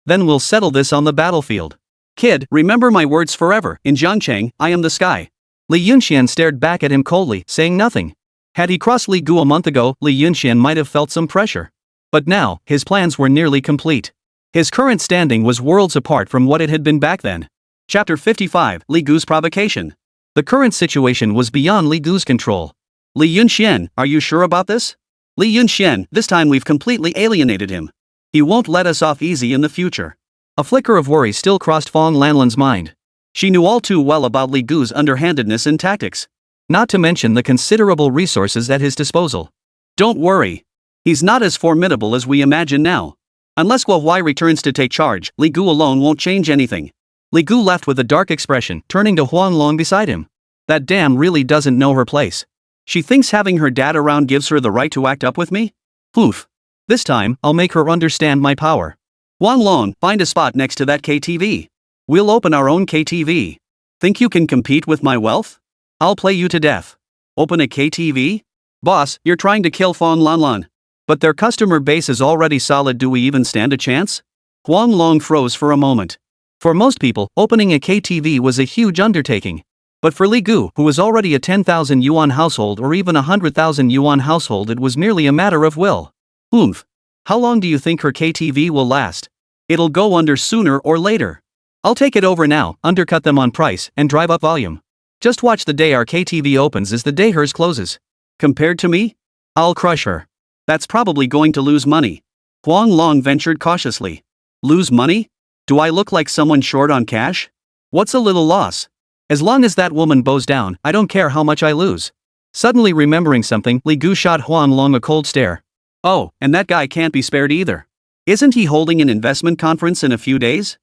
Then we'll settle this on the battlefield. Kid, remember my words forever, in Zhongcheng, I am the sky. Li Yunxian stared back at him coldly, saying nothing. Had he crossed Li Gu a month ago, Li Yunxian might have felt some pressure. But now, his plans were nearly complete. His current standing was worlds apart from what it had been back then. Chapter 55, Li Gu's provocation. The current situation was beyond Li Gu's control. Li Yunxian, are you sure about this? Li Yunxian, this time we've completely alienated him. He won't let us off easy in the future. A flicker of worry still crossed Fong Lanlan's mind. She knew all too well about Li Gu's underhandedness and tactics. Not to mention the considerable resources at his disposal. Don't worry. He's not as formidable as we imagine now. Unless Guo Huai returns to take charge, Li Gu alone won't change anything. Li Gu left with a dark expression, turning to Huang Long beside him. That dam really doesn't know her place. She thinks having her dad around gives her the right to act up with me? Oof. This time, I'll make her understand my power. Huang Long, find a spot next to that KTV. We'll open our own KTV. Think you can compete with my wealth? I'll play you to death. Open a KTV? Boss, you're trying to kill Fong Lanlan. But their customer base is already solid, do we even stand a chance? Huang Long froze for a moment. For most people, opening a KTV was a huge undertaking. But for Li Gu, who was already a 10,000 yuan household or even a 100,000 yuan household, it was merely a matter of will. Oomph. How long do you think her KTV will last? It'll go under sooner or later. I'll take it over now, undercut them on price, and drive up volume. Just watch the day our KTV opens as the day hers closes. Compared to me? I'll crush her. That's probably going to lose money. Huang Long ventured cautiously. Lose money? Do I look like someone short on cash? What's a little loss? As long as that woman bows down, I don't care how much I lose. Suddenly remembering something, Li Gu shot Huang Long a cold stare. Oh, and that guy can't be spared either. Isn't he holding an investment conference in a few days?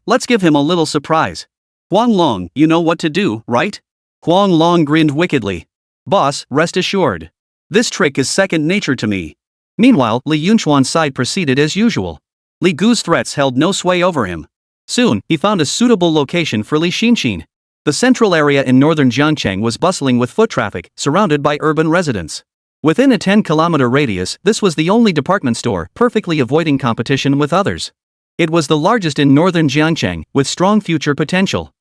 Let's give him a little surprise. Huang Long, you know what to do, right? Huang Long grinned wickedly. Boss, rest assured. This trick is second nature to me. Meanwhile, Li Yunchuan's side proceeded as usual. Li Gu's threats held no sway over him. Soon, he found a suitable location for Li Xinxin. The central area in northern Jiangcheng was bustling with foot traffic, surrounded by urban residents. Within a 10-kilometer radius, this was the only department store, perfectly avoiding competition with others. It was the largest in northern Jiangcheng, with strong future potential.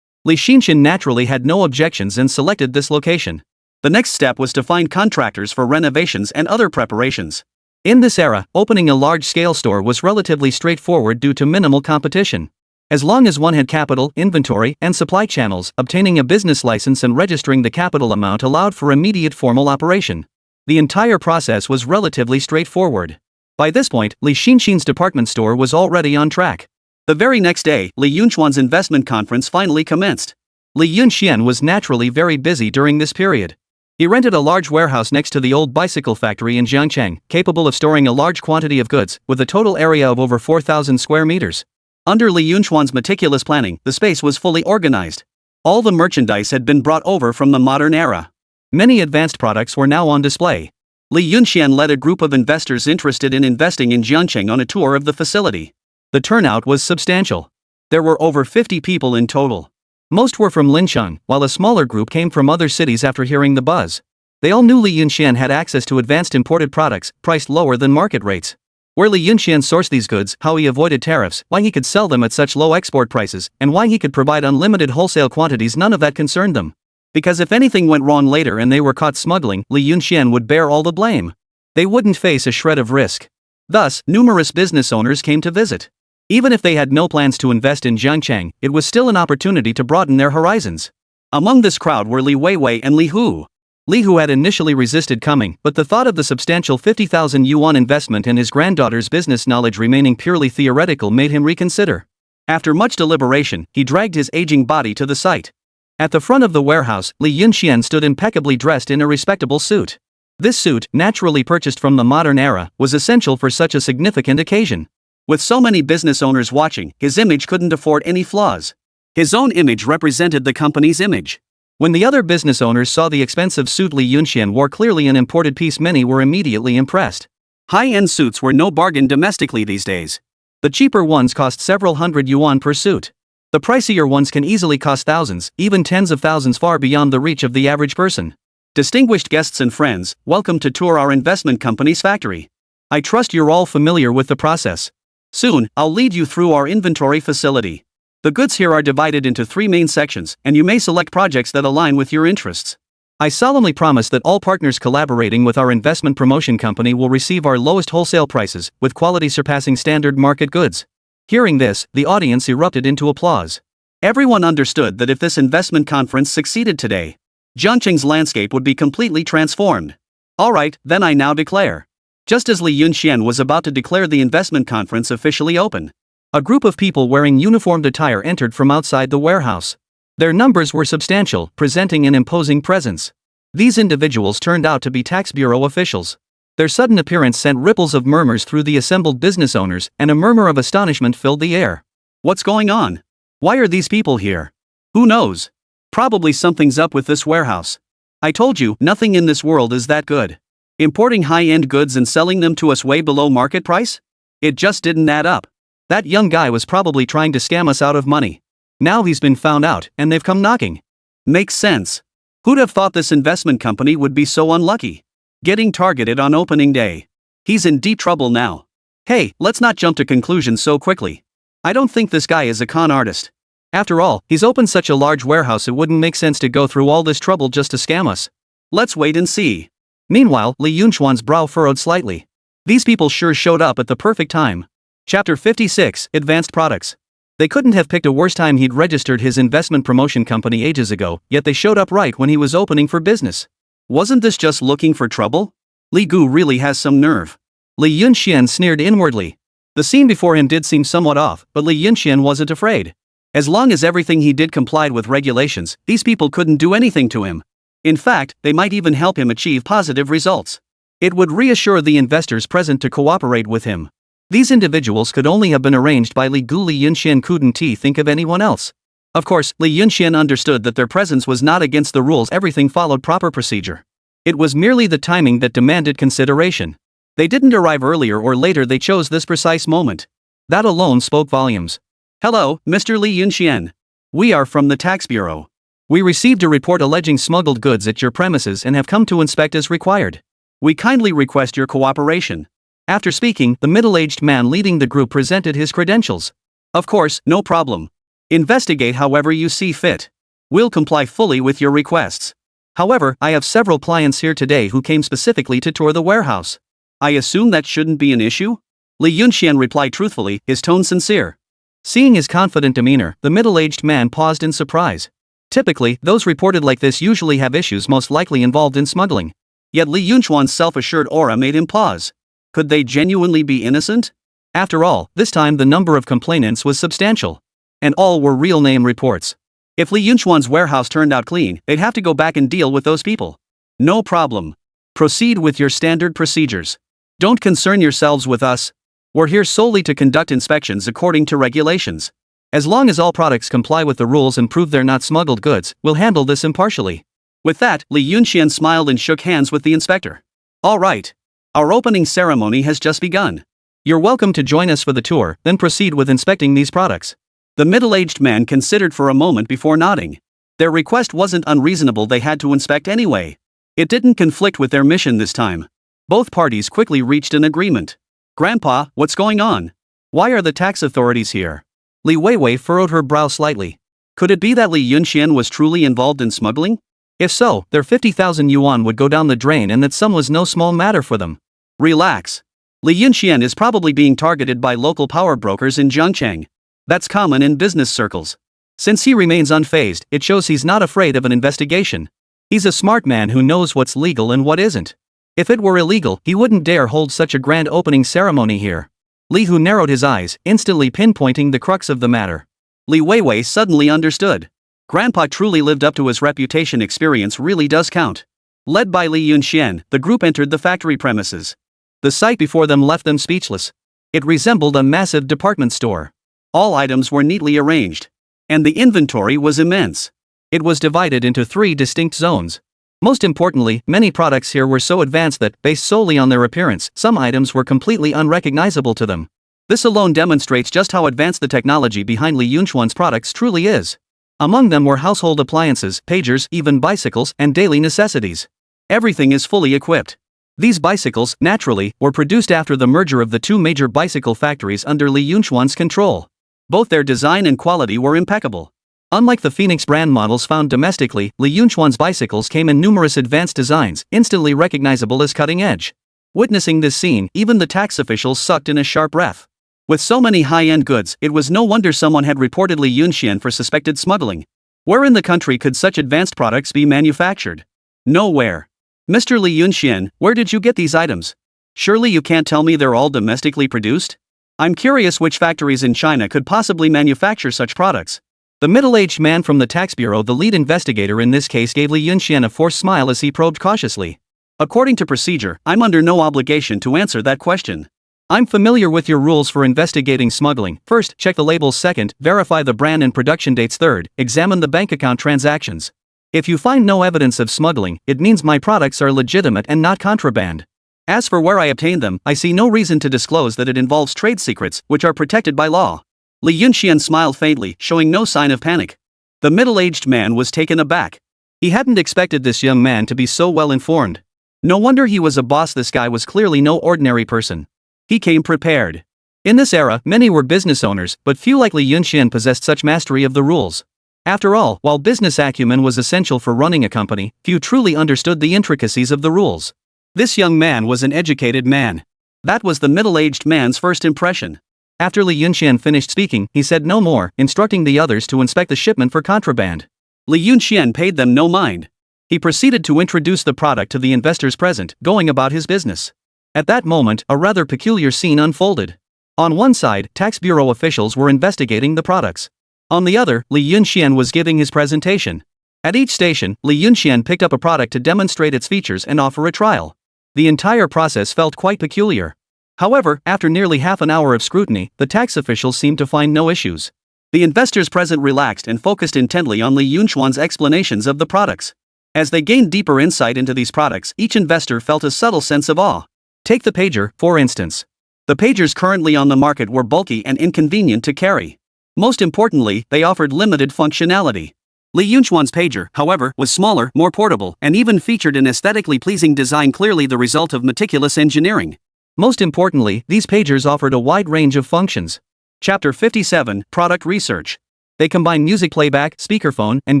Li Xinxin naturally had no objections and selected this location. The next step was to find contractors for renovations and other preparations. In this era, opening a large-scale store was relatively straightforward due to minimal competition. As long as one had capital, inventory, and supply channels, obtaining a business license and registering the capital amount allowed for immediate formal operation. The entire process was relatively straightforward. By this point, Li Xinxin's department store was already on track. The very next day, Li Yunchuan's investment conference finally commenced. Li Yunxian was naturally very busy during this period. He rented a large warehouse next to the old bicycle factory in Jiangcheng, capable of storing a large quantity of goods, with a total area of over 4,000 square meters. Under Li Yunchuan's meticulous planning, the space was fully organized. All the merchandise had been brought over from the modern era. Many advanced products were now on display. Li Yunxian led a group of investors interested in investing in Jiangcheng on a tour of the facility. The turnout was substantial. There were over 50 people in total. Most were from Lincheng, while a smaller group came from other cities after hearing the buzz. They all knew Li Yunxian had access to advanced imported products, priced lower than market rates. Where Li Yunxian sourced these goods, how he avoided tariffs, why he could sell them at such low export prices, and why he could provide unlimited wholesale quantities, none of that concerned them. Because if anything went wrong later and they were caught smuggling, Li Yunxian would bear all the blame. They wouldn't face a shred of risk. Thus, numerous business owners came to visit. Even if they had no plans to invest in Jiangchang, it was still an opportunity to broaden their horizons. Among this crowd were Li Weiwei and Li Hu. Li Hu had initially resisted coming, but the thought of the substantial 50,000 yuan investment and his granddaughter's business knowledge remaining purely theoretical made him reconsider. After much deliberation, he dragged his aging body to the site. At the front of the warehouse, Li Yunxian stood impeccably dressed in a respectable suit. This suit, naturally purchased from the modern era, was essential for such a significant occasion. With so many business owners watching, his image couldn't afford any flaws. His own image represented the company's image. When the other business owners saw the expensive suit Li Yunxian wore, clearly an imported piece, many were immediately impressed. High-end suits were no bargain domestically these days. The cheaper ones cost several hundred yuan per suit. The pricier ones can easily cost thousands, even tens of thousands, far beyond the reach of the average person. Distinguished guests and friends, welcome to tour our investment company's factory. I trust you're all familiar with the process. Soon, I'll lead you through our inventory facility. The goods here are divided into 3 main sections, and you may select projects that align with your interests. I solemnly promise that all partners collaborating with our investment promotion company will receive our lowest wholesale prices, with quality surpassing standard market goods. Hearing this, the audience erupted into applause. Everyone understood that if this investment conference succeeded today, Jiangcheng's landscape would be completely transformed. Alright, then I now declare. Just as Li Yunxian was about to declare the investment conference officially open, a group of people wearing uniformed attire entered from outside the warehouse. Their numbers were substantial, presenting an imposing presence. These individuals turned out to be tax bureau officials. Their sudden appearance sent ripples of murmurs through the assembled business owners, and a murmur of astonishment filled the air. What's going on? Why are these people here? Who knows? Probably something's up with this warehouse. I told you, nothing in this world is that good. Importing high-end goods and selling them to us way below market price? It just didn't add up. That young guy was probably trying to scam us out of money. Now he's been found out, and they've come knocking. Makes sense. Who'd have thought this investment company would be so unlucky? Getting targeted on opening day. He's in deep trouble now. Hey, let's not jump to conclusions so quickly. I don't think this guy is a con artist. After all, he's opened such a large warehouse, it wouldn't make sense to go through all this trouble just to scam us. Let's wait and see. Meanwhile, Li Yunxuan's brow furrowed slightly. These people sure showed up at the perfect time. Chapter 56, Advanced Products. They couldn't have picked a worse time. He'd registered his investment promotion company ages ago, yet they showed up right when he was opening for business. Wasn't this just looking for trouble? Li Gu really has some nerve. Li Yunxian sneered inwardly. The scene before him did seem somewhat off, but Li Yunxian wasn't afraid. As long as everything he did complied with regulations, these people couldn't do anything to him. In fact, they might even help him achieve positive results. It would reassure the investors present to cooperate with him. These individuals could only have been arranged by Li Gu. Li Yunxian couldn't think of anyone else. Of course, Li Yunxian understood that their presence was not against the rules. Everything followed proper procedure. It was merely the timing that demanded consideration. They didn't arrive earlier or later, they chose this precise moment. That alone spoke volumes. Hello, Mr. Li Yunxian. We are from the Tax Bureau. We received a report alleging smuggled goods at your premises and have come to inspect as required. We kindly request your cooperation. After speaking, the middle-aged man leading the group presented his credentials. Of course, no problem. Investigate however you see fit. We'll comply fully with your requests. However, I have several clients here today who came specifically to tour the warehouse. I assume that shouldn't be an issue? Li Yunxian replied truthfully, his tone sincere. Seeing his confident demeanor, the middle-aged man paused in surprise. Typically, those reported like this usually have issues, most likely involved in smuggling. Yet Li Yunxuan's self-assured aura made him pause. Could they genuinely be innocent? After all, this time the number of complainants was substantial. And all were real-name reports. If Li Yunxuan's warehouse turned out clean, they'd have to go back and deal with those people. No problem. Proceed with your standard procedures. Don't concern yourselves with us. We're here solely to conduct inspections according to regulations. As long as all products comply with the rules and prove they're not smuggled goods, we'll handle this impartially. With that, Li Yunxian smiled and shook hands with the inspector. All right. Our opening ceremony has just begun. You're welcome to join us for the tour, then proceed with inspecting these products. The middle-aged man considered for a moment before nodding. Their request wasn't unreasonable, they had to inspect anyway. It didn't conflict with their mission this time. Both parties quickly reached an agreement. Grandpa, what's going on? Why are the tax authorities here? Li Weiwei furrowed her brow slightly. Could it be that Li Yunxian was truly involved in smuggling? If so, their 50,000 yuan would go down the drain, and that sum was no small matter for them. Relax. Li Yunxian is probably being targeted by local power brokers in Zhangchang. That's common in business circles. Since he remains unfazed, it shows he's not afraid of an investigation. He's a smart man who knows what's legal and what isn't. If it were illegal, he wouldn't dare hold such a grand opening ceremony here. Li Hu narrowed his eyes, instantly pinpointing the crux of the matter. Li Weiwei suddenly understood. Grandpa truly lived up to his reputation. Experience really does count. Led by Li Yunxian, the group entered the factory premises. The sight before them left them speechless. It resembled a massive department store. All items were neatly arranged. And the inventory was immense. It was divided into 3 distinct zones. Most importantly, many products here were so advanced that, based solely on their appearance, some items were completely unrecognizable to them. This alone demonstrates just how advanced the technology behind Li Yunxian's products truly is. Among them were household appliances, pagers, even bicycles, and daily necessities. Everything is fully equipped. These bicycles, naturally, were produced after the merger of the 2 major bicycle factories under Li Yunxian's control. Both their design and quality were impeccable. Unlike the Phoenix brand models found domestically, Li Yunxian's bicycles came in numerous advanced designs, instantly recognizable as cutting edge. Witnessing this scene, even the tax officials sucked in a sharp breath. With so many high-end goods, it was no wonder someone had reported Li Yunxian for suspected smuggling. Where in the country could such advanced products be manufactured? Nowhere. Mr. Li Yunxian, where did you get these items? Surely you can't tell me they're all domestically produced? I'm curious which factories in China could possibly manufacture such products. The middle-aged man from the tax bureau, the lead investigator in this case, gave Li Yunxian a forced smile as he probed cautiously. According to procedure, I'm under no obligation to answer that question. I'm familiar with your rules for investigating smuggling. First, check the labels. Second, verify the brand and production dates. Third, examine the bank account transactions. If you find no evidence of smuggling, it means my products are legitimate and not contraband. As for where I obtained them, I see no reason to disclose that it involves trade secrets, which are protected by law. Li Yunxian smiled faintly, showing no sign of panic. The middle-aged man was taken aback. He hadn't expected this young man to be so well informed. No wonder he was a boss. This guy was clearly no ordinary person. He came prepared. In this era, many were business owners, but few like Li Yunxian possessed such mastery of the rules. After all, while business acumen was essential for running a company, few truly understood the intricacies of the rules. This young man was an educated man. That was the middle-aged man's first impression. After Li Yunxian finished speaking, he said no more, instructing the others to inspect the shipment for contraband. Li Yunxian paid them no mind. He proceeded to introduce the product to the investors present, going about his business. At that moment, a rather peculiar scene unfolded. On one side, tax bureau officials were investigating the products. On the other, Li Yunxian was giving his presentation. At each station, Li Yunxian picked up a product to demonstrate its features and offer a trial. The entire process felt quite peculiar. However, after nearly half an hour of scrutiny, the tax officials seemed to find no issues. The investors present relaxed and focused intently on Li Yunxian's explanations of the products. As they gained deeper insight into these products, each investor felt a subtle sense of awe. Take the pager, for instance. The pagers currently on the market were bulky and inconvenient to carry. Most importantly, they offered limited functionality. Li Yunxian's pager, however, was smaller, more portable, and even featured an aesthetically pleasing design, clearly the result of meticulous engineering. Most importantly, these pagers offered a wide range of functions. Chapter 57, Product Research. They combine music playback, speakerphone, and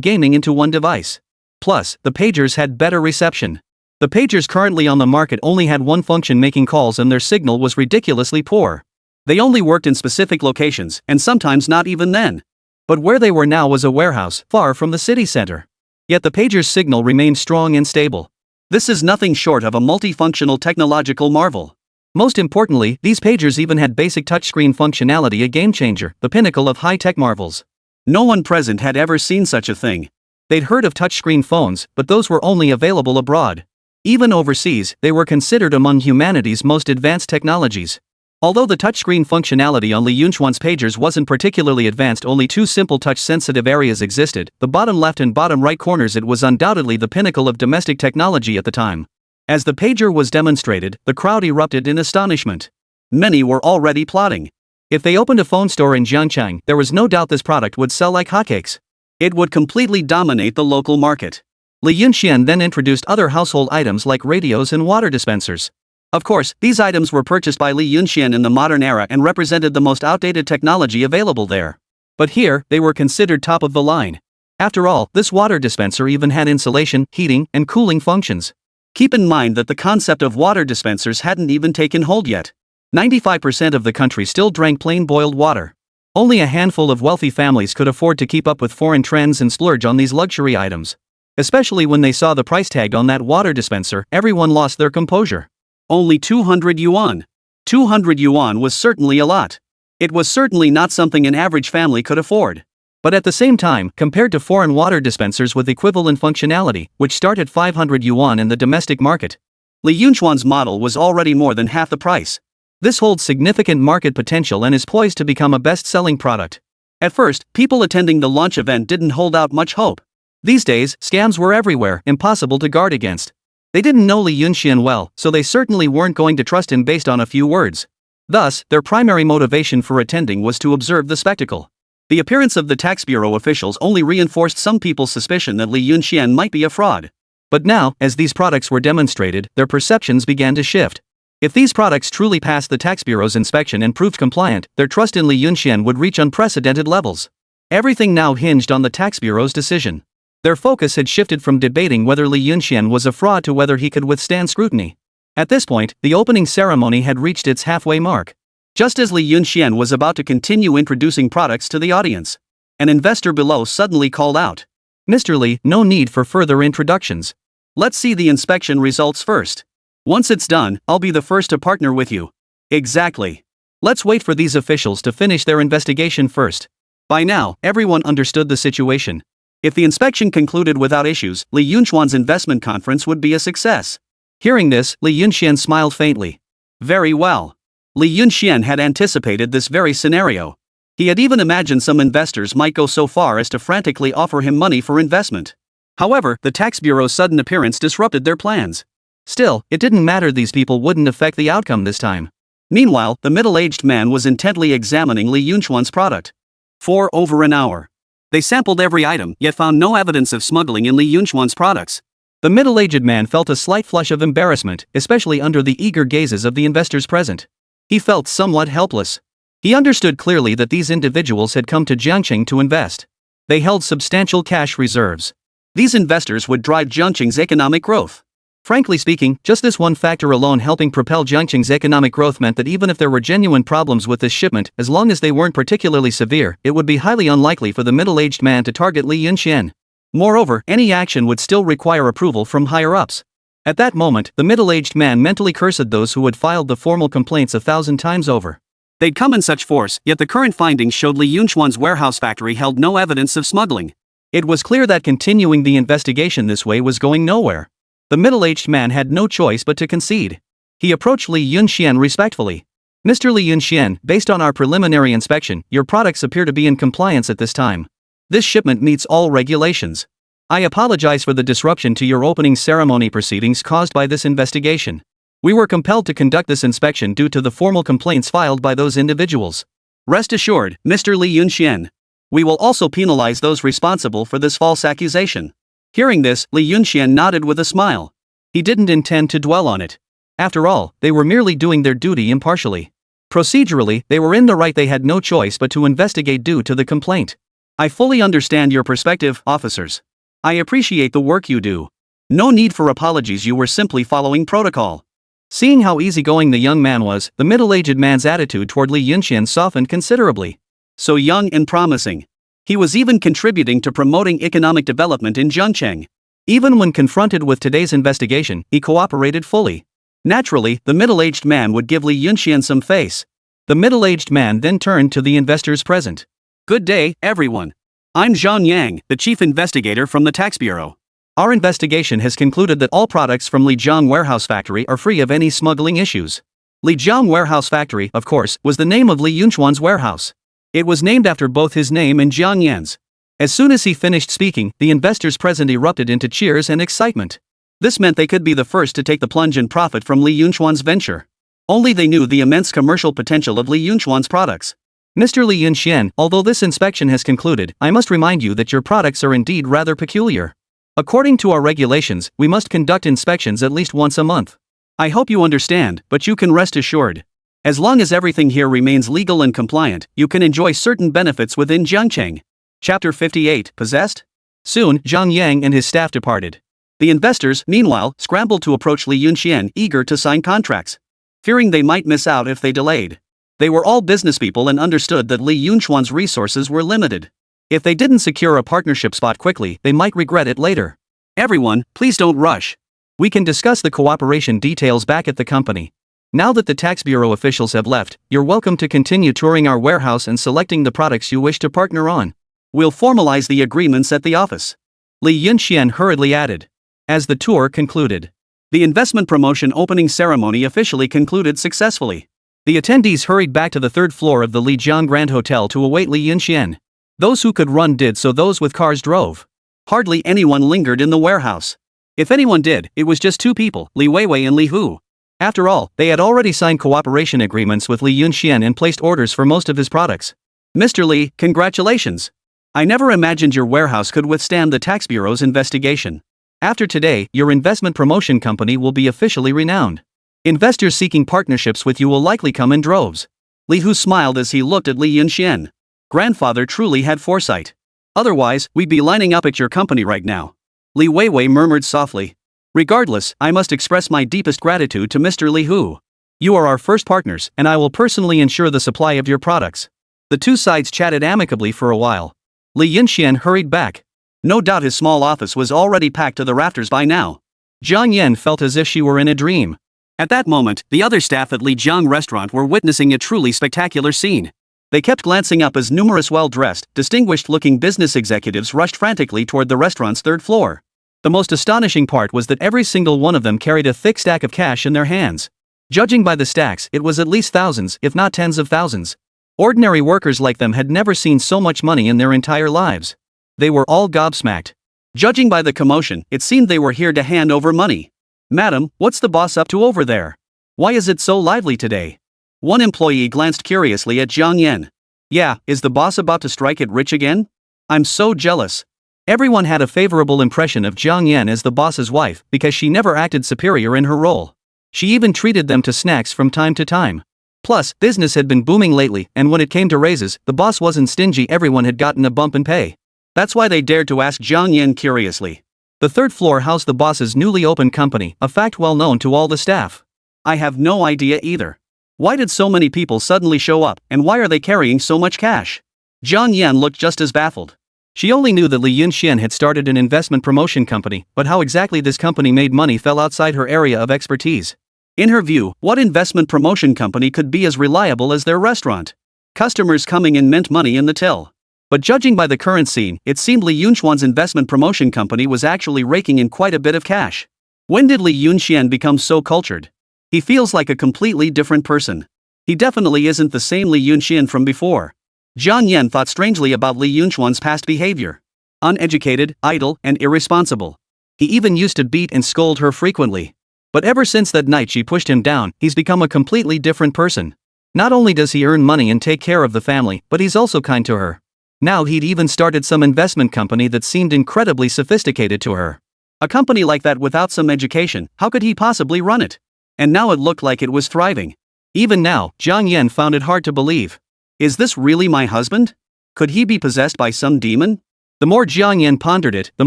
gaming into one device. Plus, the pagers had better reception. The pagers currently on the market only had one function, making calls, and their signal was ridiculously poor. They only worked in specific locations, and sometimes not even then. But where they were now was a warehouse, far from the city center. Yet the pager's signal remained strong and stable. This is nothing short of a multifunctional technological marvel. Most importantly, these pagers even had basic touchscreen functionality, a game-changer, the pinnacle of high-tech marvels. No one present had ever seen such a thing. They'd heard of touchscreen phones, but those were only available abroad. Even overseas, they were considered among humanity's most advanced technologies. Although the touchscreen functionality on Li Yunxian's pagers wasn't particularly advanced, only 2 simple touch-sensitive areas existed, the bottom left and bottom right corners. It was undoubtedly the pinnacle of domestic technology at the time. As the pager was demonstrated, the crowd erupted in astonishment. Many were already plotting. If they opened a phone store in Zhangchang, there was no doubt this product would sell like hotcakes. It would completely dominate the local market. Li Yunxian then introduced other household items like radios and water dispensers. Of course, these items were purchased by Li Yunxian in the modern era and represented the most outdated technology available there. But here, they were considered top of the line. After all, this water dispenser even had insulation, heating, and cooling functions. Keep in mind that the concept of water dispensers hadn't even taken hold yet. 95% of the country still drank plain boiled water. Only a handful of wealthy families could afford to keep up with foreign trends and splurge on these luxury items. Especially when they saw the price tag on that water dispenser, everyone lost their composure. Only 200 yuan. 200 yuan was certainly a lot. It was certainly not something an average family could afford. But at the same time, compared to foreign water dispensers with equivalent functionality, which start at 500 yuan in the domestic market, Li Yunxian's model was already more than half the price. This holds significant market potential and is poised to become a best-selling product. At first, people attending the launch event didn't hold out much hope. These days, scams were everywhere, impossible to guard against. They didn't know Li Yunxian well, so they certainly weren't going to trust him based on a few words. Thus, their primary motivation for attending was to observe the spectacle. The appearance of the tax bureau officials only reinforced some people's suspicion that Li Yunxian might be a fraud. But now, as these products were demonstrated, their perceptions began to shift. If these products truly passed the tax bureau's inspection and proved compliant, their trust in Li Yunxian would reach unprecedented levels. Everything now hinged on the tax bureau's decision. Their focus had shifted from debating whether Li Yunxian was a fraud to whether he could withstand scrutiny. At this point, the opening ceremony had reached its halfway mark. Just as Li Yunxian was about to continue introducing products to the audience, an investor below suddenly called out, "Mr. Li, no need for further introductions. Let's see the inspection results first. Once it's done, I'll be the first to partner with you." Exactly. Let's wait for these officials to finish their investigation first. By now, everyone understood the situation. If the inspection concluded without issues, Li Yunxian's investment conference would be a success. Hearing this, Li Yunxian smiled faintly. Very well. Li Yunxian had anticipated this very scenario. He had even imagined some investors might go so far as to frantically offer him money for investment. However, the tax bureau's sudden appearance disrupted their plans. Still, it didn't matter, these people wouldn't affect the outcome this time. Meanwhile, the middle-aged man was intently examining Li Yunxian's product. For over an hour. They sampled every item, yet found no evidence of smuggling in Li Yunxian's products. The middle-aged man felt a slight flush of embarrassment, especially under the eager gazes of the investors present. He felt somewhat helpless. He understood clearly that these individuals had come to Jiangqing to invest. They held substantial cash reserves. These investors would drive Jiangqing's economic growth. Frankly speaking, just this one factor alone helping propel Jiangqing's economic growth meant that even if there were genuine problems with this shipment, as long as they weren't particularly severe, it would be highly unlikely for the middle-aged man to target Li Yunxian. Moreover, any action would still require approval from higher-ups. At that moment, the middle-aged man mentally cursed those who had filed the formal complaints 1,000 times over. They'd come in such force, yet the current findings showed Li Yunxian's warehouse factory held no evidence of smuggling. It was clear that continuing the investigation this way was going nowhere. The middle-aged man had no choice but to concede. He approached Li Yunxian respectfully. "Mr. Li Yunxian, based on our preliminary inspection, your products appear to be in compliance at this time. This shipment meets all regulations. I apologize for the disruption to your opening ceremony proceedings caused by this investigation. We were compelled to conduct this inspection due to the formal complaints filed by those individuals. Rest assured, Mr. Li Yunxian. We will also penalize those responsible for this false accusation." Hearing this, Li Yunxian nodded with a smile. He didn't intend to dwell on it. After all, they were merely doing their duty impartially. Procedurally, they were in the right, they had no choice but to investigate due to the complaint. "I fully understand your perspective, officers. I appreciate the work you do. No need for apologies, you were simply following protocol." Seeing how easygoing the young man was, the middle-aged man's attitude toward Li Yunxian softened considerably. So young and promising. He was even contributing to promoting economic development in Jiangqing. Even when confronted with today's investigation, he cooperated fully. Naturally, the middle-aged man would give Li Yunxian some face. The middle-aged man then turned to the investors present. "Good day, everyone. I'm Zhang Yang, the chief investigator from the tax bureau. Our investigation has concluded that all products from Lijiang Warehouse Factory are free of any smuggling issues." Lijiang Warehouse Factory, of course, was the name of Li Yunxian's warehouse. It was named after both his name and Jiang Yan's. As soon as he finished speaking, the investors present erupted into cheers and excitement. This meant they could be the first to take the plunge and profit from Li Yunxian's venture. Only they knew the immense commercial potential of Li Yunxian's products. "Mr. Li Yunxian, although this inspection has concluded, I must remind you that your products are indeed rather peculiar. According to our regulations, we must conduct inspections at least once a month. I hope you understand, but you can rest assured. As long as everything here remains legal and compliant, you can enjoy certain benefits within Jiangcheng. Chapter 58, Possessed? Soon, Zhang Yang and his staff departed. The investors, meanwhile, scrambled to approach Li Yunxian, eager to sign contracts, fearing they might miss out if they delayed. They were all businesspeople and understood that Li Yunxuan's resources were limited. If they didn't secure a partnership spot quickly, they might regret it later. Everyone, please don't rush. We can discuss the cooperation details back at the company. Now that the tax bureau officials have left, you're welcome to continue touring our warehouse and selecting the products you wish to partner on. We'll formalize the agreements at the office. Li Yunxian hurriedly added. As the tour concluded, the investment promotion opening ceremony officially concluded successfully. The attendees hurried back to the third floor of the Lijiang Grand Hotel to await Li Yunxian. Those who could run did so, those with cars drove. Hardly anyone lingered in the warehouse. If anyone did, it was just two people, Li Weiwei and Li Hu. After all, they had already signed cooperation agreements with Li Yunxian and placed orders for most of his products. Mr. Li, congratulations. I never imagined your warehouse could withstand the tax bureau's investigation. After today, your investment promotion company will be officially renowned. Investors seeking partnerships with you will likely come in droves. Li Hu smiled as he looked at Li Yunxian. Grandfather truly had foresight. Otherwise, we'd be lining up at your company right now. Li Weiwei murmured softly. Regardless, I must express my deepest gratitude to Mr. Li Hu. You are our first partners, and I will personally ensure the supply of your products. The two sides chatted amicably for a while. Li Yunxian hurried back. No doubt his small office was already packed to the rafters by now. Zhang Yan felt as if she were in a dream. At that moment, the other staff at Lijiang restaurant were witnessing a truly spectacular scene. They kept glancing up as numerous well-dressed, distinguished-looking business executives rushed frantically toward the restaurant's third floor. The most astonishing part was that every single one of them carried a thick stack of cash in their hands. Judging by the stacks, it was at least thousands, if not tens of thousands. Ordinary workers like them had never seen so much money in their entire lives. They were all gobsmacked. Judging by the commotion, it seemed they were here to hand over money. Madam, what's the boss up to over there? Why is it so lively today? One employee glanced curiously at Zhang Yan. Yeah, is the boss about to strike it rich again? I'm so jealous. Everyone had a favorable impression of Zhang Yan as the boss's wife because she never acted superior in her role. She even treated them to snacks from time to time. Plus, business had been booming lately, and when it came to raises, the boss wasn't stingy. Everyone had gotten a bump in pay. That's why they dared to ask Zhang Yan curiously. The third floor housed the boss's newly opened company, a fact well known to all the staff. I have no idea either. Why did so many people suddenly show up, and why are they carrying so much cash? Zhang Yan looked just as baffled. She only knew that Li Yunxian had started an investment promotion company, but how exactly this company made money fell outside her area of expertise. In her view, what investment promotion company could be as reliable as their restaurant? Customers coming in meant money in the till. But judging by the current scene, it seemed Li Yunxuan's investment promotion company was actually raking in quite a bit of cash. When did Li Yunxian become so cultured? He feels like a completely different person. He definitely isn't the same Li Yunxian from before. Zhang Yan thought strangely about Li Yunxuan's past behavior. Uneducated, idle, and irresponsible. He even used to beat and scold her frequently. But ever since that night she pushed him down, he's become a completely different person. Not only does he earn money and take care of the family, but he's also kind to her. Now he'd even started some investment company that seemed incredibly sophisticated to her. A company like that without some education, how could he possibly run it? And now it looked like it was thriving. Even now, Zhang Yan found it hard to believe. Is this really my husband? Could he be possessed by some demon? The more Zhang Yan pondered it, the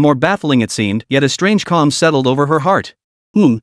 more baffling it seemed, yet a strange calm settled over her heart.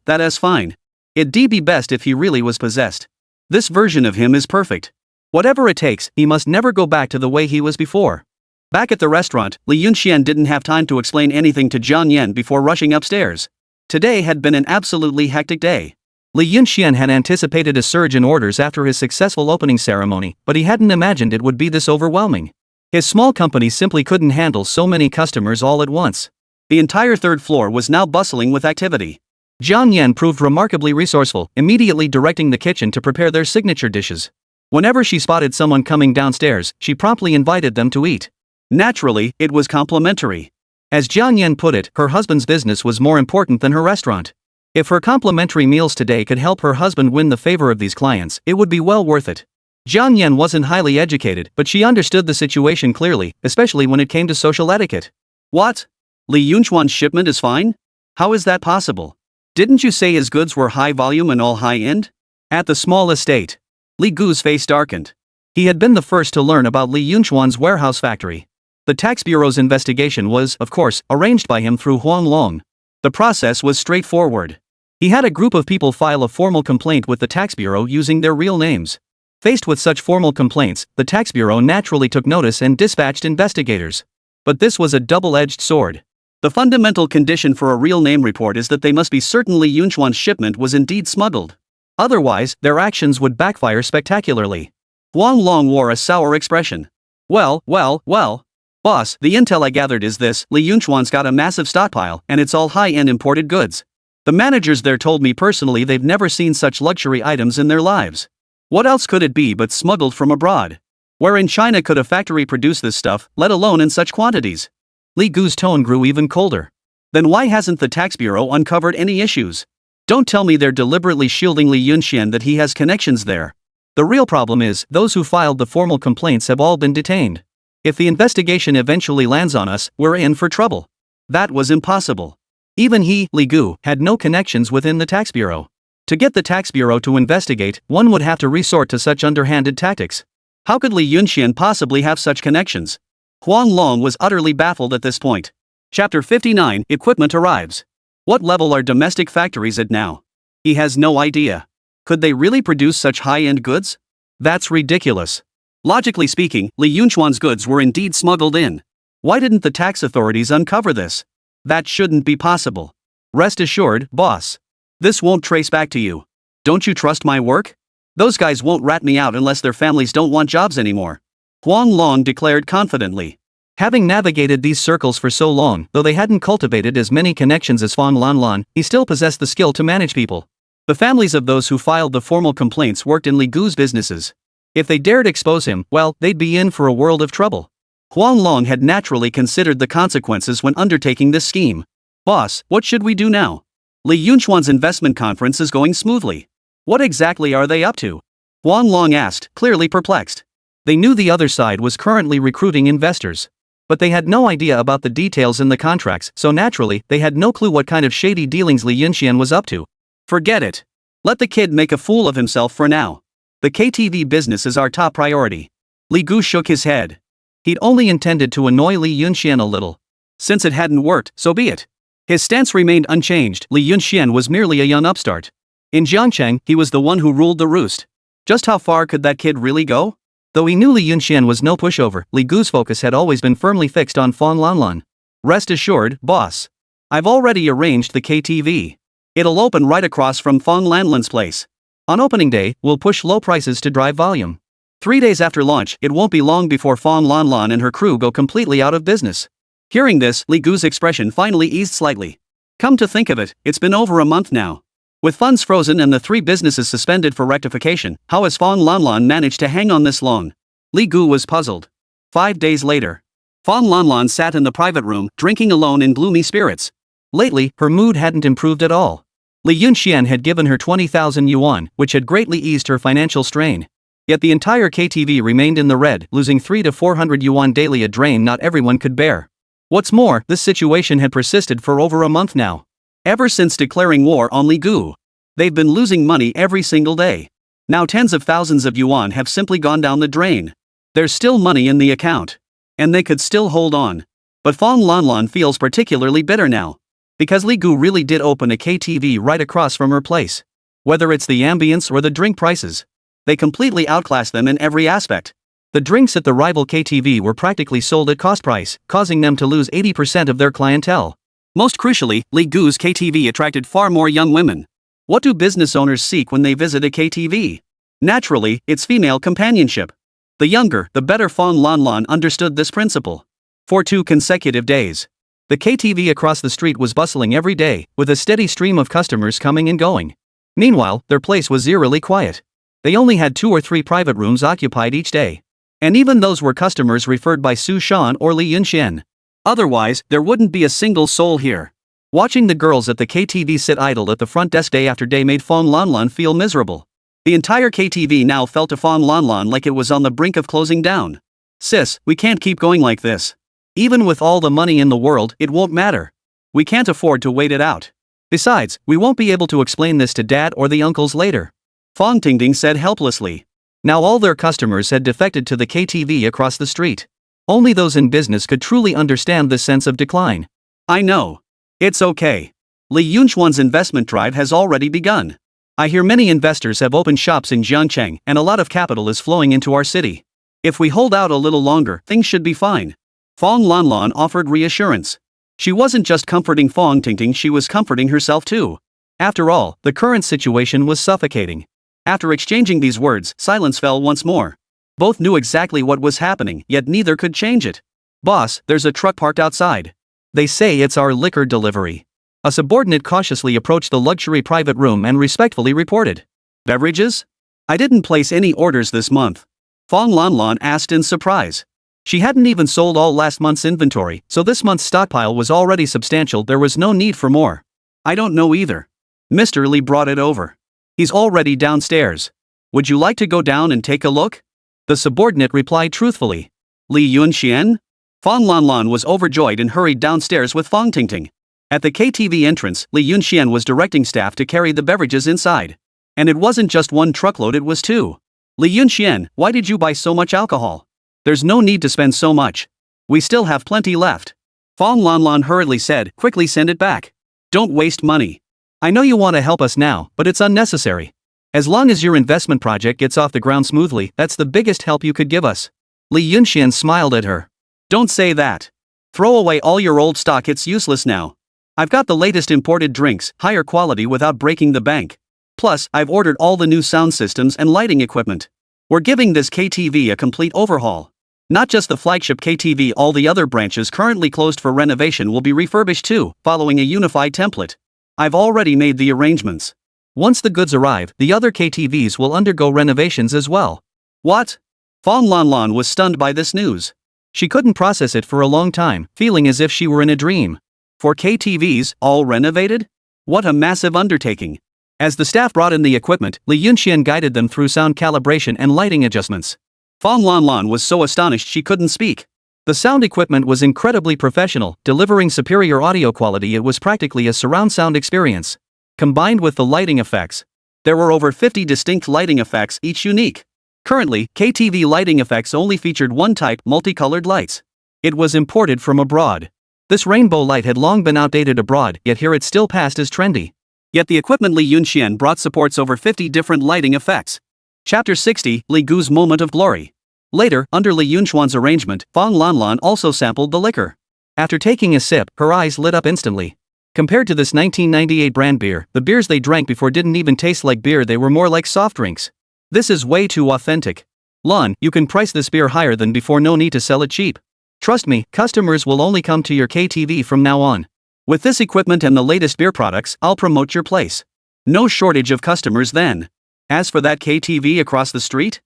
That is fine. It'd be best if he really was possessed. This version of him is perfect. Whatever it takes, he must never go back to the way he was before. Back at the restaurant, Li Yunxian didn't have time to explain anything to Zhang Yan before rushing upstairs. Today had been an absolutely hectic day. Li Yunxian had anticipated a surge in orders after his successful opening ceremony, but he hadn't imagined it would be this overwhelming. His small company simply couldn't handle so many customers all at once. The entire third floor was now bustling with activity. Zhang Yan proved remarkably resourceful, immediately directing the kitchen to prepare their signature dishes. Whenever she spotted someone coming downstairs, she promptly invited them to eat. Naturally, it was complimentary. As Zhang Yan put it, her husband's business was more important than her restaurant. If her complimentary meals today could help her husband win the favor of these clients, it would be well worth it. Zhang Yan wasn't highly educated, but she understood the situation clearly, especially when it came to social etiquette. What? Li Yunchuan's shipment is fine? How is that possible? Didn't you say his goods were high volume and all high-end? At the small estate, Li Gu's face darkened. He had been the first to learn about Li Yunchuan's warehouse factory. The tax bureau's investigation was, of course, arranged by him through Huang Long. The process was straightforward. He had a group of people file a formal complaint with the tax bureau using their real names. Faced with such formal complaints, the tax bureau naturally took notice and dispatched investigators. But this was a double-edged sword. The fundamental condition for a real name report is that they must be certain Li Yunchuan's shipment was indeed smuggled. Otherwise, their actions would backfire spectacularly. Huang Long wore a sour expression. Well, boss, the intel I gathered is this: Li Yunchuan's got a massive stockpile, and it's all high-end imported goods. The managers there told me personally they've never seen such luxury items in their lives. What else could it be but smuggled from abroad? Where in China could a factory produce this stuff, let alone in such quantities? Li Gu's tone grew even colder. Then why hasn't the tax bureau uncovered any issues? Don't tell me they're deliberately shielding Li Yunxian, that he has connections there. The real problem is, those who filed the formal complaints have all been detained. If the investigation eventually lands on us, we're in for trouble. That was impossible. Even he, Li Gu, had no connections within the tax bureau. To get the tax bureau to investigate, one would have to resort to such underhanded tactics. How could Li Yunxian possibly have such connections? Huang Long was utterly baffled at this point. Chapter 59, Equipment arrives. What level are domestic factories at now? He has no idea. Could they really produce such high-end goods? That's ridiculous. Logically speaking, Li Yunchuan's goods were indeed smuggled in. Why didn't the tax authorities uncover this? That shouldn't be possible. Rest assured, boss. This won't trace back to you. Don't you trust my work? Those guys won't rat me out unless their families don't want jobs anymore. Huang Long declared confidently. Having navigated these circles for so long, though they hadn't cultivated as many connections as Fang Lanlan, he still possessed the skill to manage people. The families of those who filed the formal complaints worked in Li Gu's businesses. If they dared expose him, well, they'd be in for a world of trouble. Huang Long had naturally considered the consequences when undertaking this scheme. Boss, what should we do now? Li Yunchuan's investment conference is going smoothly. What exactly are they up to? Huang Long asked, clearly perplexed. They knew the other side was currently recruiting investors. But they had no idea about the details in the contracts, so naturally, they had no clue what kind of shady dealings Li Yunxian was up to. Forget it. Let the kid make a fool of himself for now. The KTV business is our top priority. Li Gu shook his head. He'd only intended to annoy Li Yunxian a little. Since it hadn't worked, so be it. His stance remained unchanged. Li Yunxian was merely a young upstart. In Jiangcheng, he was the one who ruled the roost. Just how far could that kid really go? Though he knew Li Yunxian was no pushover, Li Gu's focus had always been firmly fixed on Fang Lanlan. Rest assured, boss. I've already arranged the KTV. It'll open right across from Fang Lanlan's place. On opening day, we'll push low prices to drive volume. 3 days after launch, it won't be long before Fang Lanlan and her crew go completely out of business. Hearing this, Li Gu's expression finally eased slightly. Come to think of it, it's been over a month now. With funds frozen and the 3 businesses suspended for rectification, how has Fang Lanlan managed to hang on this long? Li Gu was puzzled. 5 days later, Fang Lanlan sat in the private room, drinking alone in gloomy spirits. Lately, her mood hadn't improved at all. Li Yunxian had given her 20,000 yuan, which had greatly eased her financial strain. Yet the entire KTV remained in the red, losing 300 to 400 yuan daily, a drain not everyone could bear. What's more, this situation had persisted for over a month now. Ever since declaring war on Li Gu, they've been losing money every single day. Now tens of thousands of yuan have simply gone down the drain. There's still money in the account. And they could still hold on. But Fang Lanlan feels particularly bitter now. Because Li Gu really did open a KTV right across from her place. Whether it's the ambience or the drink prices, they completely outclassed them in every aspect. The drinks at the rival KTV were practically sold at cost price, causing them to lose 80% of their clientele. Most crucially, Li Gu's KTV attracted far more young women. What do business owners seek when they visit a KTV? Naturally, it's female companionship. The younger, the better. Fang Lanlan understood this principle. For 2 consecutive days, the KTV across the street was bustling every day, with a steady stream of customers coming and going. Meanwhile, their place was eerily quiet. They only had 2 or 3 private rooms occupied each day. And even those were customers referred by Su Shan or Li Yunxian. Otherwise, there wouldn't be a single soul here. Watching the girls at the KTV sit idle at the front desk day after day made Fang Lanlan feel miserable. The entire KTV now felt to Fang Lanlan like it was on the brink of closing down. Sis, we can't keep going like this. Even with all the money in the world, it won't matter. We can't afford to wait it out. Besides, we won't be able to explain this to Dad or the uncles later. Fong Tingting said helplessly. Now all their customers had defected to the KTV across the street. Only those in business could truly understand this sense of decline. I know. It's okay. Li Yunchuan's investment drive has already begun. I hear many investors have opened shops in Jiangcheng and a lot of capital is flowing into our city. If we hold out a little longer, things should be fine. Fong Lanlan offered reassurance. She wasn't just comforting Fong Tingting, she was comforting herself too. After all, the current situation was suffocating. After exchanging these words, silence fell once more. Both knew exactly what was happening, yet neither could change it. Boss, there's a truck parked outside. They say it's our liquor delivery. A subordinate cautiously approached the luxury private room and respectfully reported. Beverages? I didn't place any orders this month. Fong Lanlan asked in surprise. She hadn't even sold all last month's inventory, so this month's stockpile was already substantial. There was no need for more. I don't know either. Mr. Li brought it over. He's already downstairs. Would you like to go down and take a look? The subordinate replied truthfully. Li Yunxian? Fong Lanlan was overjoyed and hurried downstairs with Fong Tingting. At the KTV entrance, Li Yunxian was directing staff to carry the beverages inside. And it wasn't just one truckload, it was two. Li Yunxian, why did you buy so much alcohol? There's no need to spend so much. We still have plenty left. Fong Lanlan hurriedly said, quickly send it back. Don't waste money. I know you want to help us now, but it's unnecessary. As long as your investment project gets off the ground smoothly, that's the biggest help you could give us. Li Yunxian smiled at her. Don't say that. Throw away all your old stock, it's useless now. I've got the latest imported drinks, higher quality without breaking the bank. Plus, I've ordered all the new sound systems and lighting equipment. We're giving this KTV a complete overhaul. Not just the flagship KTV, all the other branches currently closed for renovation will be refurbished too, following a unified template. I've already made the arrangements. Once the goods arrive, the other KTVs will undergo renovations as well. What? Fong Lanlan was stunned by this news. She couldn't process it for a long time, feeling as if she were in a dream. 4 KTVs, all renovated? What a massive undertaking. As the staff brought in the equipment, Li Yunxian guided them through sound calibration and lighting adjustments. Fong Lanlan was so astonished she couldn't speak. The sound equipment was incredibly professional, delivering superior audio quality. It was practically a surround sound experience. Combined with the lighting effects, there were over 50 distinct lighting effects, each unique. Currently, KTV lighting effects only featured one type, multicolored lights. It was imported from abroad. This rainbow light had long been outdated abroad, yet here it still passed as trendy. Yet the equipment Li Yunxian brought supports over 50 different lighting effects. Chapter 60, Li Gu's Moment of Glory. Later, under Li Yunchuan's arrangement, Fong Lanlan also sampled the liquor. After taking a sip, her eyes lit up instantly. Compared to this 1998 brand beer, the beers they drank before didn't even taste like beer, they were more like soft drinks. This is way too authentic. Lan, you can price this beer higher than before, no need to sell it cheap. Trust me, customers will only come to your KTV from now on. With this equipment and the latest beer products, I'll promote your place. No shortage of customers then. As for that KTV across the street?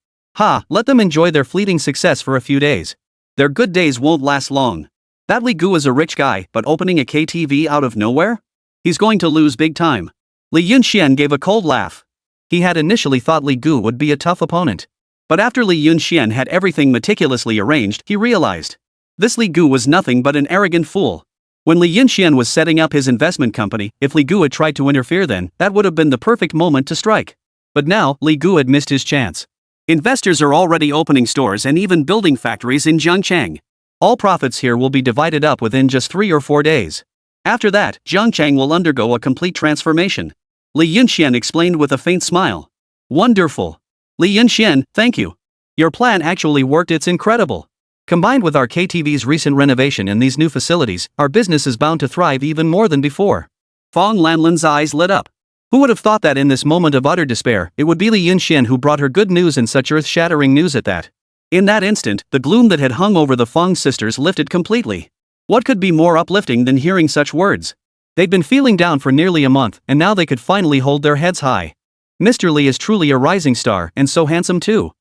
Let them enjoy their fleeting success for a few days. Their good days won't last long. That Li Gu is a rich guy, but opening a KTV out of nowhere? He's going to lose big time. Li Yunxian gave a cold laugh. He had initially thought Li Gu would be a tough opponent. But after Li Yunxian had everything meticulously arranged, he realized. This Li Gu was nothing but an arrogant fool. When Li Yunxian was setting up his investment company, if Li Gu had tried to interfere then, that would have been the perfect moment to strike. But now, Li Gu had missed his chance. Investors are already opening stores and even building factories in Jiangcheng. All profits here will be divided up within just 3 or 4 days. After that, Jiangcheng will undergo a complete transformation. Li Yunxian explained with a faint smile. Wonderful. Li Yunxian, thank you. Your plan actually worked, it's incredible. Combined with our KTV's recent renovation and these new facilities, our business is bound to thrive even more than before. Fong Lanlan's eyes lit up. Who would have thought that in this moment of utter despair, it would be Li Yunxian who brought her good news, and such earth-shattering news at that. In that instant, the gloom that had hung over the Fong sisters lifted completely. What could be more uplifting than hearing such words? They'd been feeling down for nearly a month, and now they could finally hold their heads high. Mr. Li is truly a rising star, and so handsome too.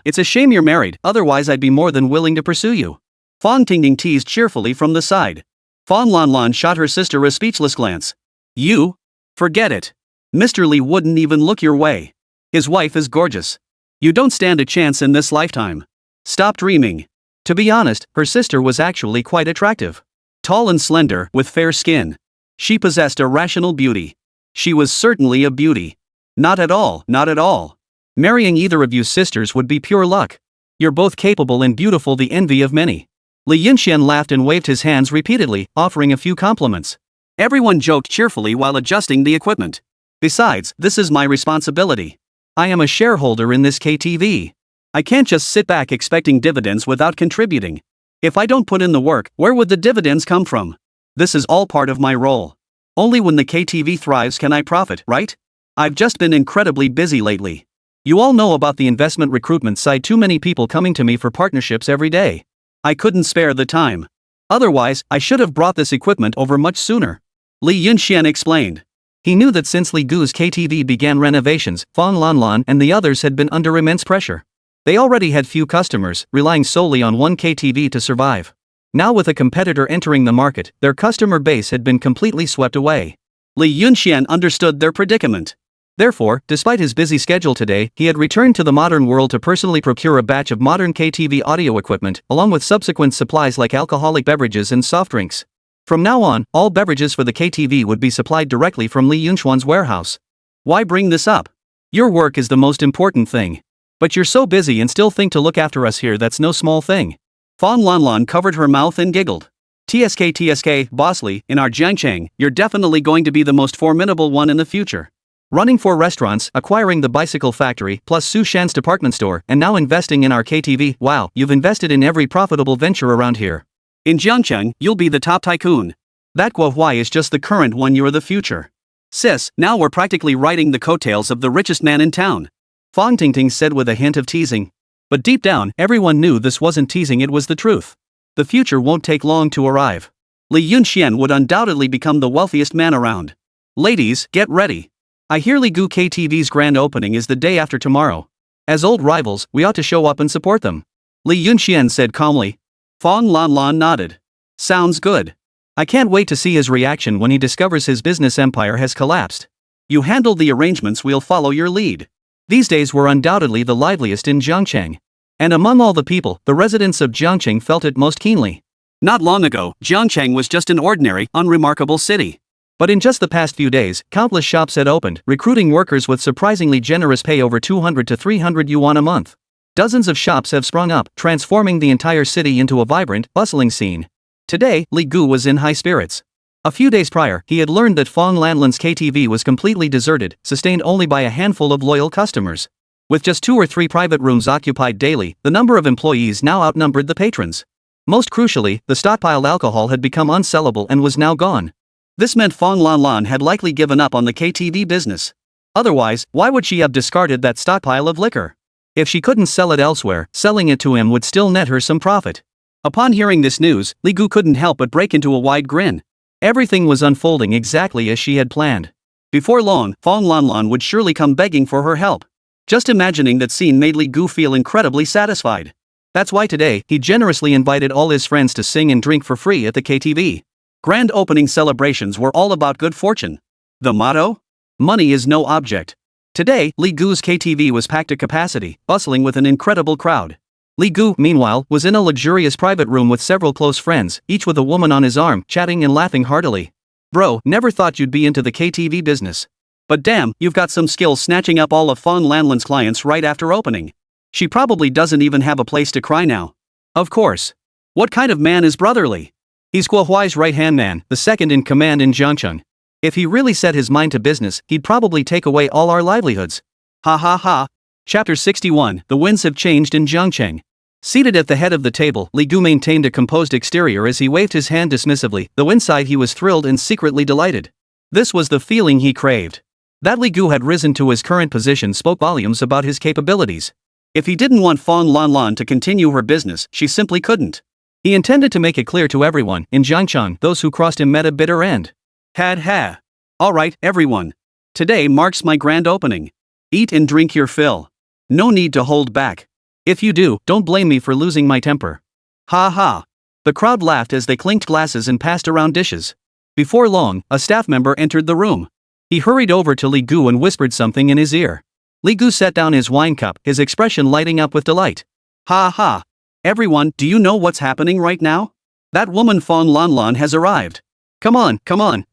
It's a shame you're married, otherwise I'd be more than willing to pursue you. Fong Tingting teased cheerfully from the side. Fong Lanlan shot her sister a speechless glance. You? Forget it. Mr. Li wouldn't even look your way. His wife is gorgeous. You don't stand a chance in this lifetime. Stop dreaming. To be honest, her sister was actually quite attractive. Tall and slender, with fair skin. She possessed a rational beauty. She was certainly a beauty. Not at all, not at all. Marrying either of you sisters would be pure luck. You're both capable and beautiful, the envy of many. Li Yunxian laughed and waved his hands repeatedly, offering a few compliments. Everyone joked cheerfully while adjusting the equipment. Besides, this is my responsibility. I am a shareholder in this KTV. I can't just sit back expecting dividends without contributing. If I don't put in the work, where would the dividends come from? This is all part of my role. Only when the KTV thrives can I profit, right? I've just been incredibly busy lately. You all know about the investment recruitment side, too many people coming to me for partnerships every day. I couldn't spare the time. Otherwise, I should have brought this equipment over much sooner. Li Yunxian explained. He knew that since Li Gu's KTV began renovations, Fong Lanlan and the others had been under immense pressure. They already had few customers, relying solely on one KTV to survive. Now with a competitor entering the market, their customer base had been completely swept away. Li Yunxian understood their predicament. Therefore, despite his busy schedule today, he had returned to the modern world to personally procure a batch of modern KTV audio equipment, along with subsequent supplies like alcoholic beverages and soft drinks. From now on, all beverages for the KTV would be supplied directly from Li Yunxuan's warehouse. Why bring this up? Your work is the most important thing. But you're so busy and still think to look after us here, that's no small thing. Fong Lanlan covered her mouth and giggled. TSK, bossly, in our Jiangcheng, you're definitely going to be the most formidable one in the future. Running 4 restaurants, acquiring the bicycle factory, plus Su Shan's department store, and now investing in our KTV. Wow, you've invested in every profitable venture around here. In Jiangcheng, you'll be the top tycoon. That Guo Huai is just the current one, you're the future. Sis, now we're practically riding the coattails of the richest man in town. Fong Tingting said with a hint of teasing. But deep down, everyone knew this wasn't teasing, it was the truth. The future won't take long to arrive. Li Yunxian would undoubtedly become the wealthiest man around. Ladies, get ready. I hear Li Gu KTV's grand opening is the day after tomorrow. As old rivals, we ought to show up and support them. Li Yunxian said calmly. Fong Lanlan nodded. Sounds good. I can't wait to see his reaction when he discovers his business empire has collapsed. You handled the arrangements, we'll follow your lead. These days were undoubtedly the liveliest in Jiangcheng. And among all the people, the residents of Jiangcheng felt it most keenly. Not long ago, Jiangcheng was just an ordinary, unremarkable city. But in just the past few days, countless shops had opened, recruiting workers with surprisingly generous pay, over 200 to 300 yuan a month. Dozens of shops have sprung up, transforming the entire city into a vibrant, bustling scene. Today, Li Gu was in high spirits. A few days prior, he had learned that Fong Lanlan's KTV was completely deserted, sustained only by a handful of loyal customers. With just 2 or 3 private rooms occupied daily, the number of employees now outnumbered the patrons. Most crucially, the stockpiled alcohol had become unsellable and was now gone. This meant Fong Lanlan had likely given up on the KTV business. Otherwise, why would she have discarded that stockpile of liquor? If she couldn't sell it elsewhere, selling it to him would still net her some profit. Upon hearing this news, Li Gu couldn't help but break into a wide grin. Everything was unfolding exactly as she had planned. Before long, Fong Lanlan would surely come begging for her help. Just imagining that scene made Li Gu feel incredibly satisfied. That's why today, he generously invited all his friends to sing and drink for free at the KTV. Grand opening celebrations were all about good fortune. The motto? Money is no object. Today, Li Gu's KTV was packed to capacity, bustling with an incredible crowd. Li Gu, meanwhile, was in a luxurious private room with several close friends, each with a woman on his arm, chatting and laughing heartily. Bro, never thought you'd be into the KTV business. But damn, you've got some skills snatching up all of Fong Lanlan's clients right after opening. She probably doesn't even have a place to cry now. Of course. What kind of man is brotherly? He's Guo Huai's right-hand man, the second in command in Jiangcheng. If he really set his mind to business, he'd probably take away all our livelihoods. Ha ha ha. Chapter 61, The winds have changed in Jiangcheng. Seated at the head of the table, Li Gu maintained a composed exterior as he waved his hand dismissively, though inside he was thrilled and secretly delighted. This was the feeling he craved. That Li Gu had risen to his current position spoke volumes about his capabilities. If he didn't want Fong Lanlan to continue her business, she simply couldn't. He intended to make it clear to everyone, in Jiangcheng, those who crossed him met a bitter end. Ha. Alright, everyone. Today marks my grand opening. Eat and drink your fill. No need to hold back. If you do, don't blame me for losing my temper. Ha ha. The crowd laughed as they clinked glasses and passed around dishes. Before long, a staff member entered the room. He hurried over to Li Gu and whispered something in his ear. Li Gu set down his wine cup, his expression lighting up with delight. Ha ha. Everyone, do you know what's happening right now? That woman Fong Lanlan has arrived. Come on,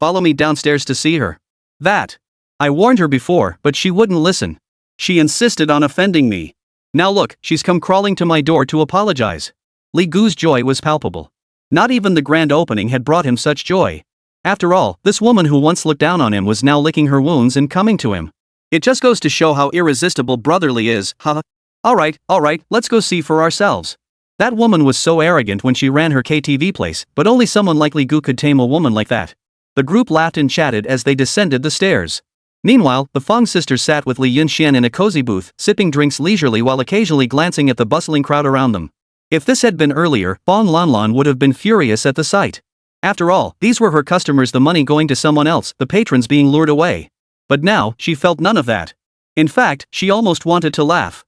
follow me downstairs to see her. That. I warned her before, but she wouldn't listen. She insisted on offending me. Now look, she's come crawling to my door to apologize. Li Gu's joy was palpable. Not even the grand opening had brought him such joy. After all, this woman who once looked down on him was now licking her wounds and coming to him. It just goes to show how irresistible brotherly is, huh? Alright, let's go see for ourselves. That woman was so arrogant when she ran her KTV place, but only someone like Li Gu could tame a woman like that. The group laughed and chatted as they descended the stairs. Meanwhile, the Fong sisters sat with Li Yunxian in a cozy booth, sipping drinks leisurely while occasionally glancing at the bustling crowd around them. If this had been earlier, Fong Lanlan would have been furious at the sight. After all, these were her customers, the money going to someone else, the patrons being lured away. But now, she felt none of that. In fact, she almost wanted to laugh.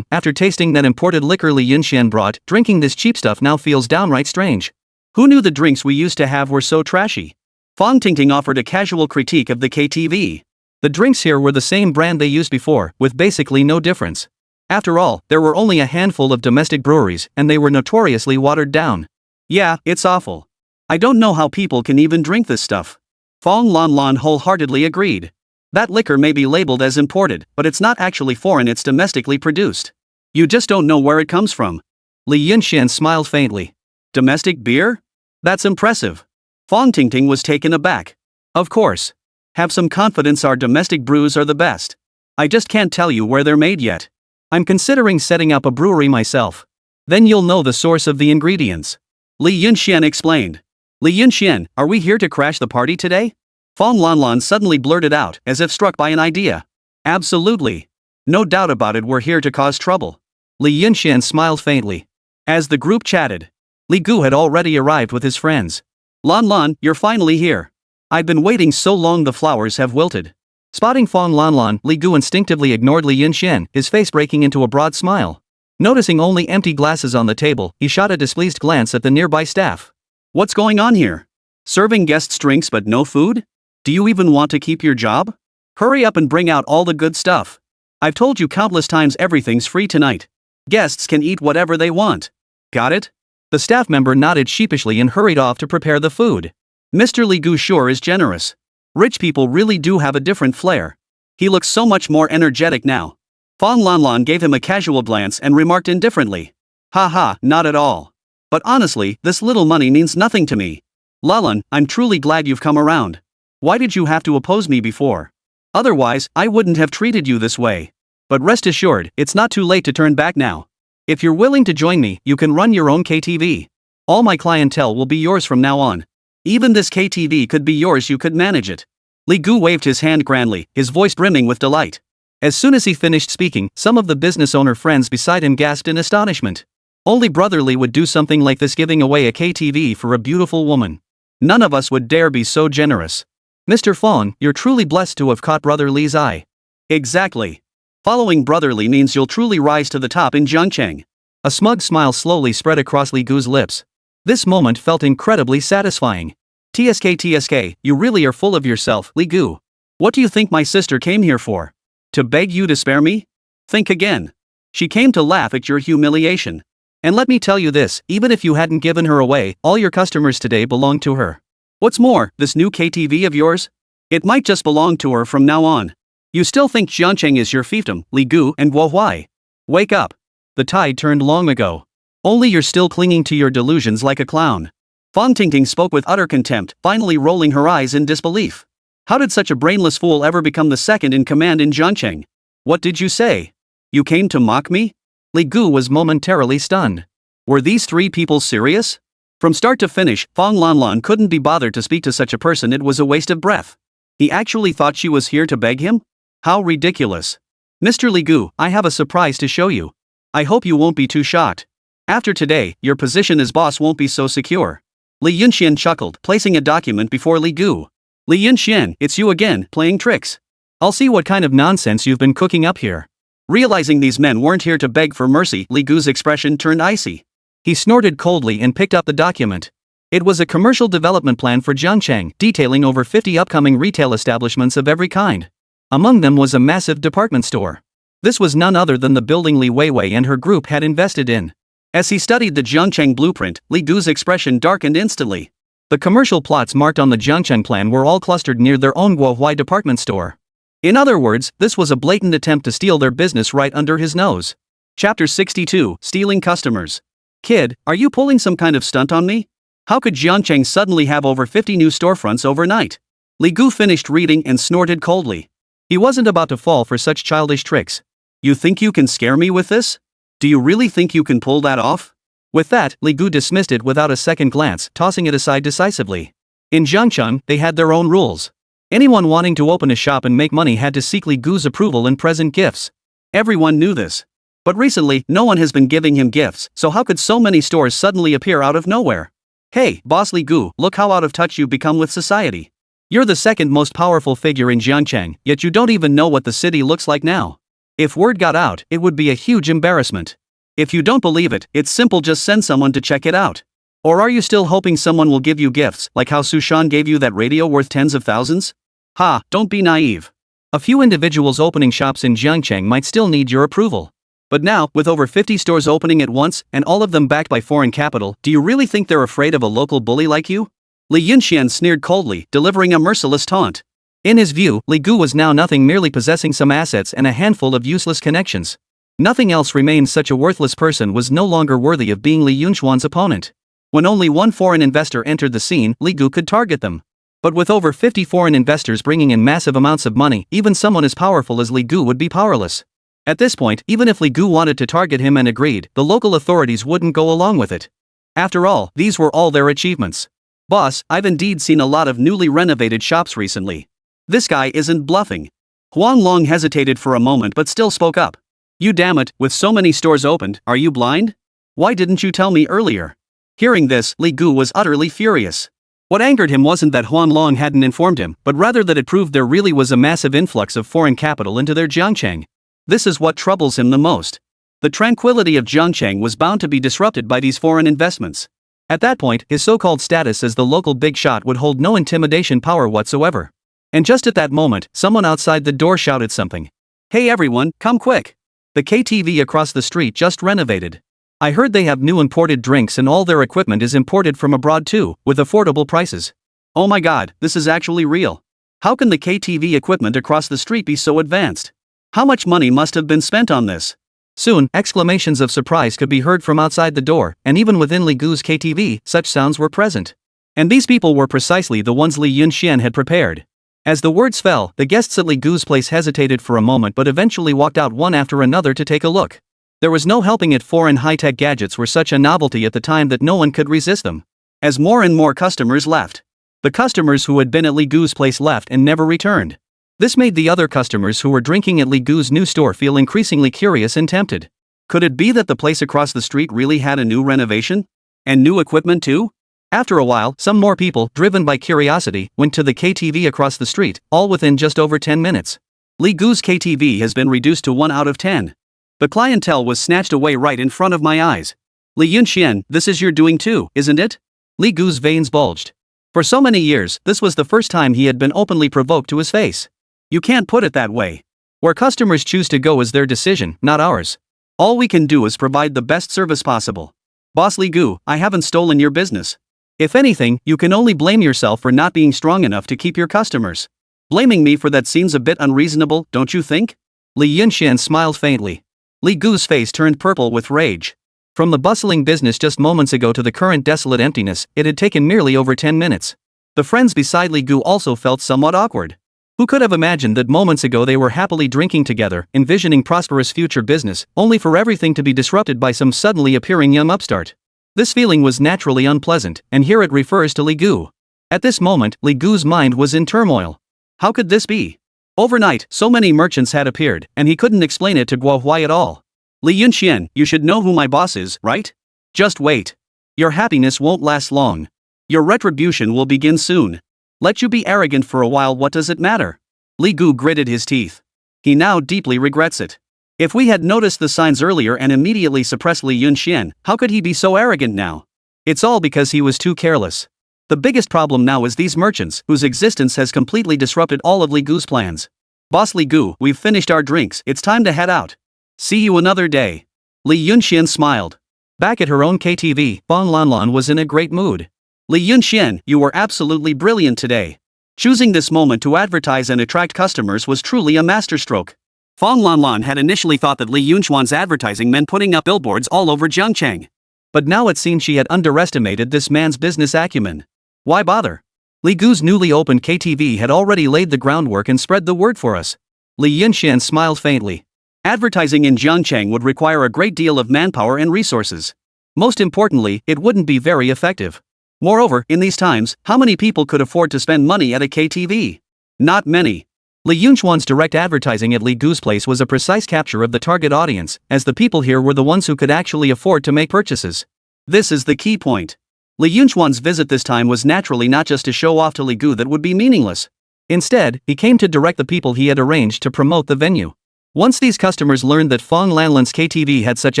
After tasting that imported liquor Li Yunxian brought, drinking this cheap stuff now feels downright strange. Who knew the drinks we used to have were so trashy? Fong Tingting offered a casual critique of the KTV. The drinks here were the same brand they used before, with basically no difference. After all, there were only a handful of domestic breweries, and they were notoriously watered down. Yeah, it's awful. I don't know how people can even drink this stuff. Fong Lanlan wholeheartedly agreed. That liquor may be labeled as imported, but it's not actually foreign, it's domestically produced. You just don't know where it comes from. Li Yunxian smiled faintly. Domestic beer? That's impressive. Fong Tingting was taken aback. Of course. Have some confidence, our domestic brews are the best. I just can't tell you where they're made yet. I'm considering setting up a brewery myself. Then you'll know the source of the ingredients. Li Yunxian explained. Li Yunxian, are we here to crash the party today? Fong Lanlan suddenly blurted out, as if struck by an idea. Absolutely. No doubt about it, we're here to cause trouble. Li Yunxian smiled faintly. As the group chatted, Li Gu had already arrived with his friends. Lanlan, you're finally here. I've been waiting so long, the flowers have wilted. Spotting Fong Lanlan, Li Gu instinctively ignored Li Yunxian, his face breaking into a broad smile. Noticing only empty glasses on the table, he shot a displeased glance at the nearby staff. What's going on here? Serving guests drinks but no food? Do you even want to keep your job? Hurry up and bring out all the good stuff. I've told you countless times everything's free tonight. Guests can eat whatever they want. Got it? The staff member nodded sheepishly and hurried off to prepare the food. Mr. Li Gu sure is generous. Rich people really do have a different flair. He looks so much more energetic now. Fong Lanlan gave him a casual glance and remarked indifferently. Haha, not at all. But honestly, this little money means nothing to me. Lanlan, I'm truly glad you've come around. Why did you have to oppose me before? Otherwise, I wouldn't have treated you this way. But rest assured, it's not too late to turn back now. If you're willing to join me, you can run your own KTV. All my clientele will be yours from now on. Even this KTV could be yours, you could manage it. Li Gu waved his hand grandly, his voice brimming with delight. As soon as he finished speaking, some of the business owner friends beside him gasped in astonishment. Only Brother Li would do something like this, giving away a KTV for a beautiful woman. None of us would dare be so generous. Mr. Fong, you're truly blessed to have caught Brother Li's eye. Exactly. Following Brother Li means you'll truly rise to the top in Zhongcheng. A smug smile slowly spread across Li Gu's lips. This moment felt incredibly satisfying. TSK, you really are full of yourself, Li Gu. What do you think my sister came here for? To beg you to spare me? Think again. She came to laugh at your humiliation. And let me tell you this, even if you hadn't given her away, all your customers today belong to her. What's more, this new KTV of yours? It might just belong to her from now on. You still think Zhongcheng is your fiefdom, Li Gu and Guo Huai? Wake up. The tide turned long ago. Only you're still clinging to your delusions like a clown. Fong Tingting spoke with utter contempt, finally rolling her eyes in disbelief. How did such a brainless fool ever become the second in command in Zhongcheng? What did you say? You came to mock me? Li Gu was momentarily stunned. Were these three people serious? From start to finish, Fong Lanlan couldn't be bothered to speak to such a person, it was a waste of breath. He actually thought she was here to beg him? How ridiculous. Mr. Li Gu, I have a surprise to show you. I hope you won't be too shocked. After today, your position as boss won't be so secure. Li Yunxian chuckled, placing a document before Li Gu. Li Yunxian, it's you again, playing tricks. I'll see what kind of nonsense you've been cooking up here. Realizing these men weren't here to beg for mercy, Li Gu's expression turned icy. He snorted coldly and picked up the document. It was a commercial development plan for Zhongcheng, detailing over 50 upcoming retail establishments of every kind. Among them was a massive department store. This was none other than the building Li Weiwei and her group had invested in. As he studied the Jiangcheng blueprint, Li Gu's expression darkened instantly. The commercial plots marked on the Jiangcheng plan were all clustered near their own Guohuai department store. In other words, this was a blatant attempt to steal their business right under his nose. Chapter 62, Stealing Customers. Kid, are you pulling some kind of stunt on me? How could Jiangcheng suddenly have over 50 new storefronts overnight? Li Gu finished reading and snorted coldly. He wasn't about to fall for such childish tricks. You think you can scare me with this? Do you really think you can pull that off? With that, Li Gu dismissed it without a second glance, tossing it aside decisively. In Jiangcheng, they had their own rules. Anyone wanting to open a shop and make money had to seek Li Gu's approval and present gifts. Everyone knew this. But recently, no one has been giving him gifts, so how could so many stores suddenly appear out of nowhere? Hey, Boss Li Gu, look how out of touch you've become with society. You're the second most powerful figure in Jiangcheng, yet you don't even know what the city looks like now. If word got out, it would be a huge embarrassment. If you don't believe it, it's simple, just send someone to check it out. Or are you still hoping someone will give you gifts, like how Sushan gave you that radio worth tens of thousands? Ha, don't be naive. A few individuals opening shops in Jiangcheng might still need your approval. But now, with over 50 stores opening at once, and all of them backed by foreign capital, do you really think they're afraid of a local bully like you? Li Yunxian sneered coldly, delivering a merciless taunt. In his view, Li Gu was now nothing, merely possessing some assets and a handful of useless connections. Nothing else remained. Such a worthless person was no longer worthy of being Li Yunxuan's opponent. When only one foreign investor entered the scene, Li Gu could target them. But with over 50 foreign investors bringing in massive amounts of money, even someone as powerful as Li Gu would be powerless. At this point, even if Li Gu wanted to target him and agreed, the local authorities wouldn't go along with it. After all, these were all their achievements. Boss, I've indeed seen a lot of newly renovated shops recently. This guy isn't bluffing. Huang Long hesitated for a moment but still spoke up. You damn it, with so many stores opened, are you blind? Why didn't you tell me earlier? Hearing this, Li Gu was utterly furious. What angered him wasn't that Huang Long hadn't informed him, but rather that it proved there really was a massive influx of foreign capital into their Jiangcheng. This is what troubles him the most. The tranquility of Jiangcheng was bound to be disrupted by these foreign investments. At that point, his so-called status as the local big shot would hold no intimidation power whatsoever. And just at that moment, someone outside the door shouted something. Hey everyone, come quick! The KTV across the street just renovated. I heard they have new imported drinks and all their equipment is imported from abroad too, with affordable prices. Oh my god, this is actually real. How can the KTV equipment across the street be so advanced? How much money must have been spent on this? Soon, exclamations of surprise could be heard from outside the door, and even within Li Gu's KTV, such sounds were present. And these people were precisely the ones Li Yunxian had prepared. As the words fell, the guests at Li Gu's place hesitated for a moment but eventually walked out one after another to take a look. There was no helping it, foreign high-tech gadgets were such a novelty at the time that no one could resist them. As more and more customers left. The customers who had been at Li Gu's place left and never returned. This made the other customers who were drinking at Li Gu's new store feel increasingly curious and tempted. Could it be that the place across the street really had a new renovation? And new equipment too? After a while, some more people, driven by curiosity, went to the KTV across the street, all within just over 10 minutes. Li Gu's KTV has been reduced to 1 out of 10. The clientele was snatched away right in front of my eyes. Li Yunxian, this is your doing too, isn't it? Li Gu's veins bulged. For so many years, this was the first time he had been openly provoked to his face. You can't put it that way. Where customers choose to go is their decision, not ours. All we can do is provide the best service possible. Boss Li Gu, I haven't stolen your business. If anything, you can only blame yourself for not being strong enough to keep your customers. Blaming me for that seems a bit unreasonable, don't you think? Li Yunxian smiled faintly. Li Gu's face turned purple with rage. From the bustling business just moments ago to the current desolate emptiness, it had taken merely over 10 minutes. The friends beside Li Gu also felt somewhat awkward. Who could have imagined that moments ago they were happily drinking together, envisioning prosperous future business, only for everything to be disrupted by some suddenly appearing young upstart? This feeling was naturally unpleasant, and here it refers to Li Gu. At this moment, Li Gu's mind was in turmoil. How could this be? Overnight, so many merchants had appeared, and he couldn't explain it to Guohuai at all. Li Yunxian, you should know who my boss is, right? Just wait. Your happiness won't last long. Your retribution will begin soon. Let you be arrogant for a while, what does it matter? Li Gu gritted his teeth. He now deeply regrets it. If we had noticed the signs earlier and immediately suppressed Li Yunxian, how could he be so arrogant now? It's all because he was too careless. The biggest problem now is these merchants, whose existence has completely disrupted all of Li Gu's plans. Boss Li Gu, we've finished our drinks, it's time to head out. See you another day. Li Yunxian smiled. Back at her own KTV, Fong Lanlan was in a great mood. Li Yunxian, you were absolutely brilliant today. Choosing this moment to advertise and attract customers was truly a masterstroke. Fong Lanlan had initially thought that Li Yunxian's advertising meant putting up billboards all over Jiangcheng. But now it seemed she had underestimated this man's business acumen. Why bother? Li Gu's newly opened KTV had already laid the groundwork and spread the word for us. Li Yunxian smiled faintly. Advertising in Jiangcheng would require a great deal of manpower and resources. Most importantly, it wouldn't be very effective. Moreover, in these times, how many people could afford to spend money at a KTV? Not many. Li Yunxian's direct advertising at Li Gu's place was a precise capture of the target audience, as the people here were the ones who could actually afford to make purchases. This is the key point. Li Yunxian's visit this time was naturally not just to show off to Li Gu, that would be meaningless. Instead, he came to direct the people he had arranged to promote the venue. Once these customers learned that Fong Lanlan's KTV had such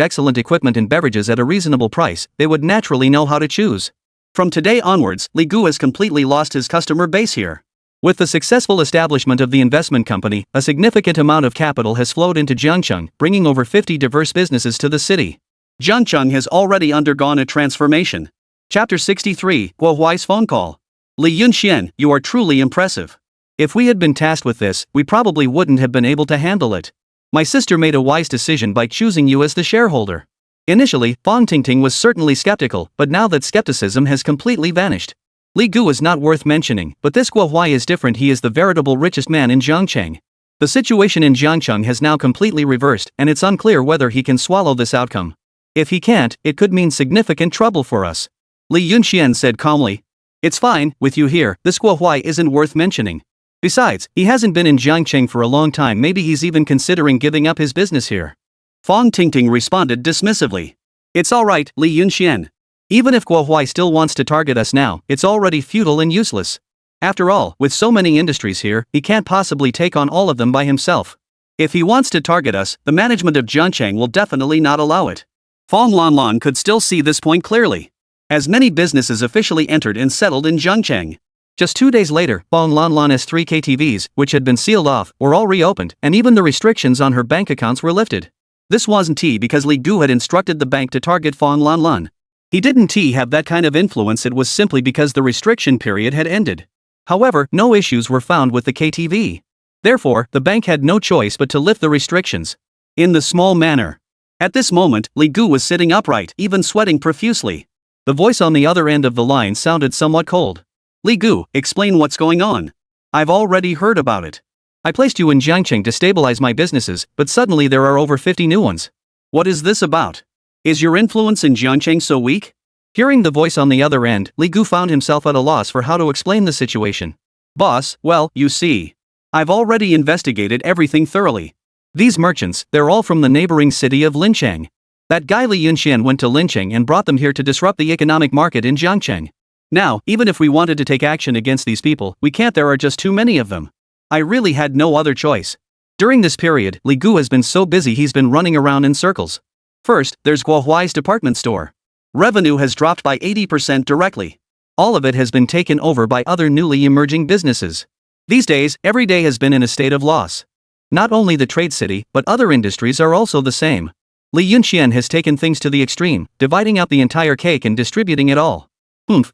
excellent equipment and beverages at a reasonable price, they would naturally know how to choose. From today onwards, Li Gu has completely lost his customer base here. With the successful establishment of the investment company, a significant amount of capital has flowed into Jiangcheng, bringing over 50 diverse businesses to the city. Jiangcheng has already undergone a transformation. Chapter 63, Guo Huai's phone call. Li Yunxian, you are truly impressive. If we had been tasked with this, we probably wouldn't have been able to handle it. My sister made a wise decision by choosing you as the shareholder. Initially, Fong Tingting was certainly skeptical, but now that skepticism has completely vanished. Li Gu is not worth mentioning, but this Guo Huai is different. He is the veritable richest man in Jiangcheng. The situation in Jiangcheng has now completely reversed, and it's unclear whether he can swallow this outcome. If he can't, it could mean significant trouble for us. Li Yunxian said calmly. It's fine, with you here, this Guo Huai isn't worth mentioning. Besides, he hasn't been in Jiangcheng for a long time, maybe he's even considering giving up his business here. Fong Tingting responded dismissively. It's alright, Li Yunxian. Even if Guo Huai still wants to target us now, it's already futile and useless. After all, with so many industries here, he can't possibly take on all of them by himself. If he wants to target us, the management of Jiangcheng will definitely not allow it. Fong Lanlan could still see this point clearly, as many businesses officially entered and settled in Jiangcheng. Just 2 days later, Fong Lanlan's 3 KTVs, which had been sealed off, were all reopened, and even the restrictions on her bank accounts were lifted. This wasn't because Li Gu had instructed the bank to target Fong Lanlan. He didn't have that kind of influence, it was simply because the restriction period had ended. However, no issues were found with the KTV. Therefore, the bank had no choice but to lift the restrictions. In the small manner. At this moment, Li Gu was sitting upright, even sweating profusely. The voice on the other end of the line sounded somewhat cold. Li Gu, explain what's going on. I've already heard about it. I placed you in Jiangcheng to stabilize my businesses, but suddenly there are over 50 new ones. What is this about? Is your influence in Jiangcheng so weak? Hearing the voice on the other end, Li Gu found himself at a loss for how to explain the situation. Boss, well, you see. I've already investigated everything thoroughly. These merchants, they're all from the neighboring city of Lincheng. That guy Li Yunxian went to Lincheng and brought them here to disrupt the economic market in Jiangcheng. Now, even if we wanted to take action against these people, we can't, there are just too many of them. I really had no other choice. During this period, Li Gu has been so busy he's been running around in circles. First, there's Guo Huai's department store. Revenue has dropped by 80% directly. All of it has been taken over by other newly emerging businesses. These days, every day has been in a state of loss. Not only the trade city, but other industries are also the same. Li Yunxian has taken things to the extreme, dividing out the entire cake and distributing it all.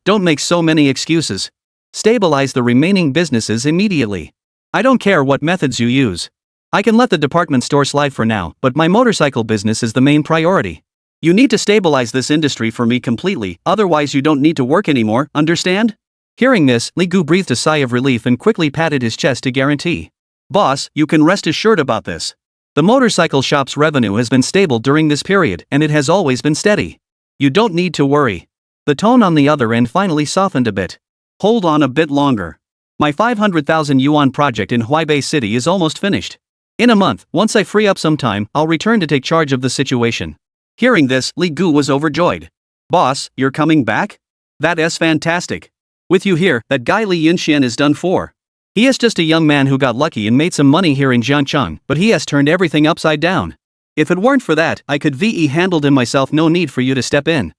Don't make so many excuses. Stabilize the remaining businesses immediately. I don't care what methods you use. I can let the department store slide for now, but my motorcycle business is the main priority. You need to stabilize this industry for me completely, otherwise you don't need to work anymore, understand? Hearing this, Li Gu breathed a sigh of relief and quickly patted his chest to guarantee. Boss, you can rest assured about this. The motorcycle shop's revenue has been stable during this period, and it has always been steady. You don't need to worry. The tone on the other end finally softened a bit. Hold on a bit longer. My 500,000 yuan project in Huaibei City is almost finished. In a month, once I free up some time, I'll return to take charge of the situation. Hearing this, Li Gu was overjoyed. Boss, you're coming back? That's fantastic. With you here, that guy Li Yunxian is done for. He is just a young man who got lucky and made some money here in Jiangcheng, but he has turned everything upside down. If it weren't for that, I could handled him myself, no need for you to step in.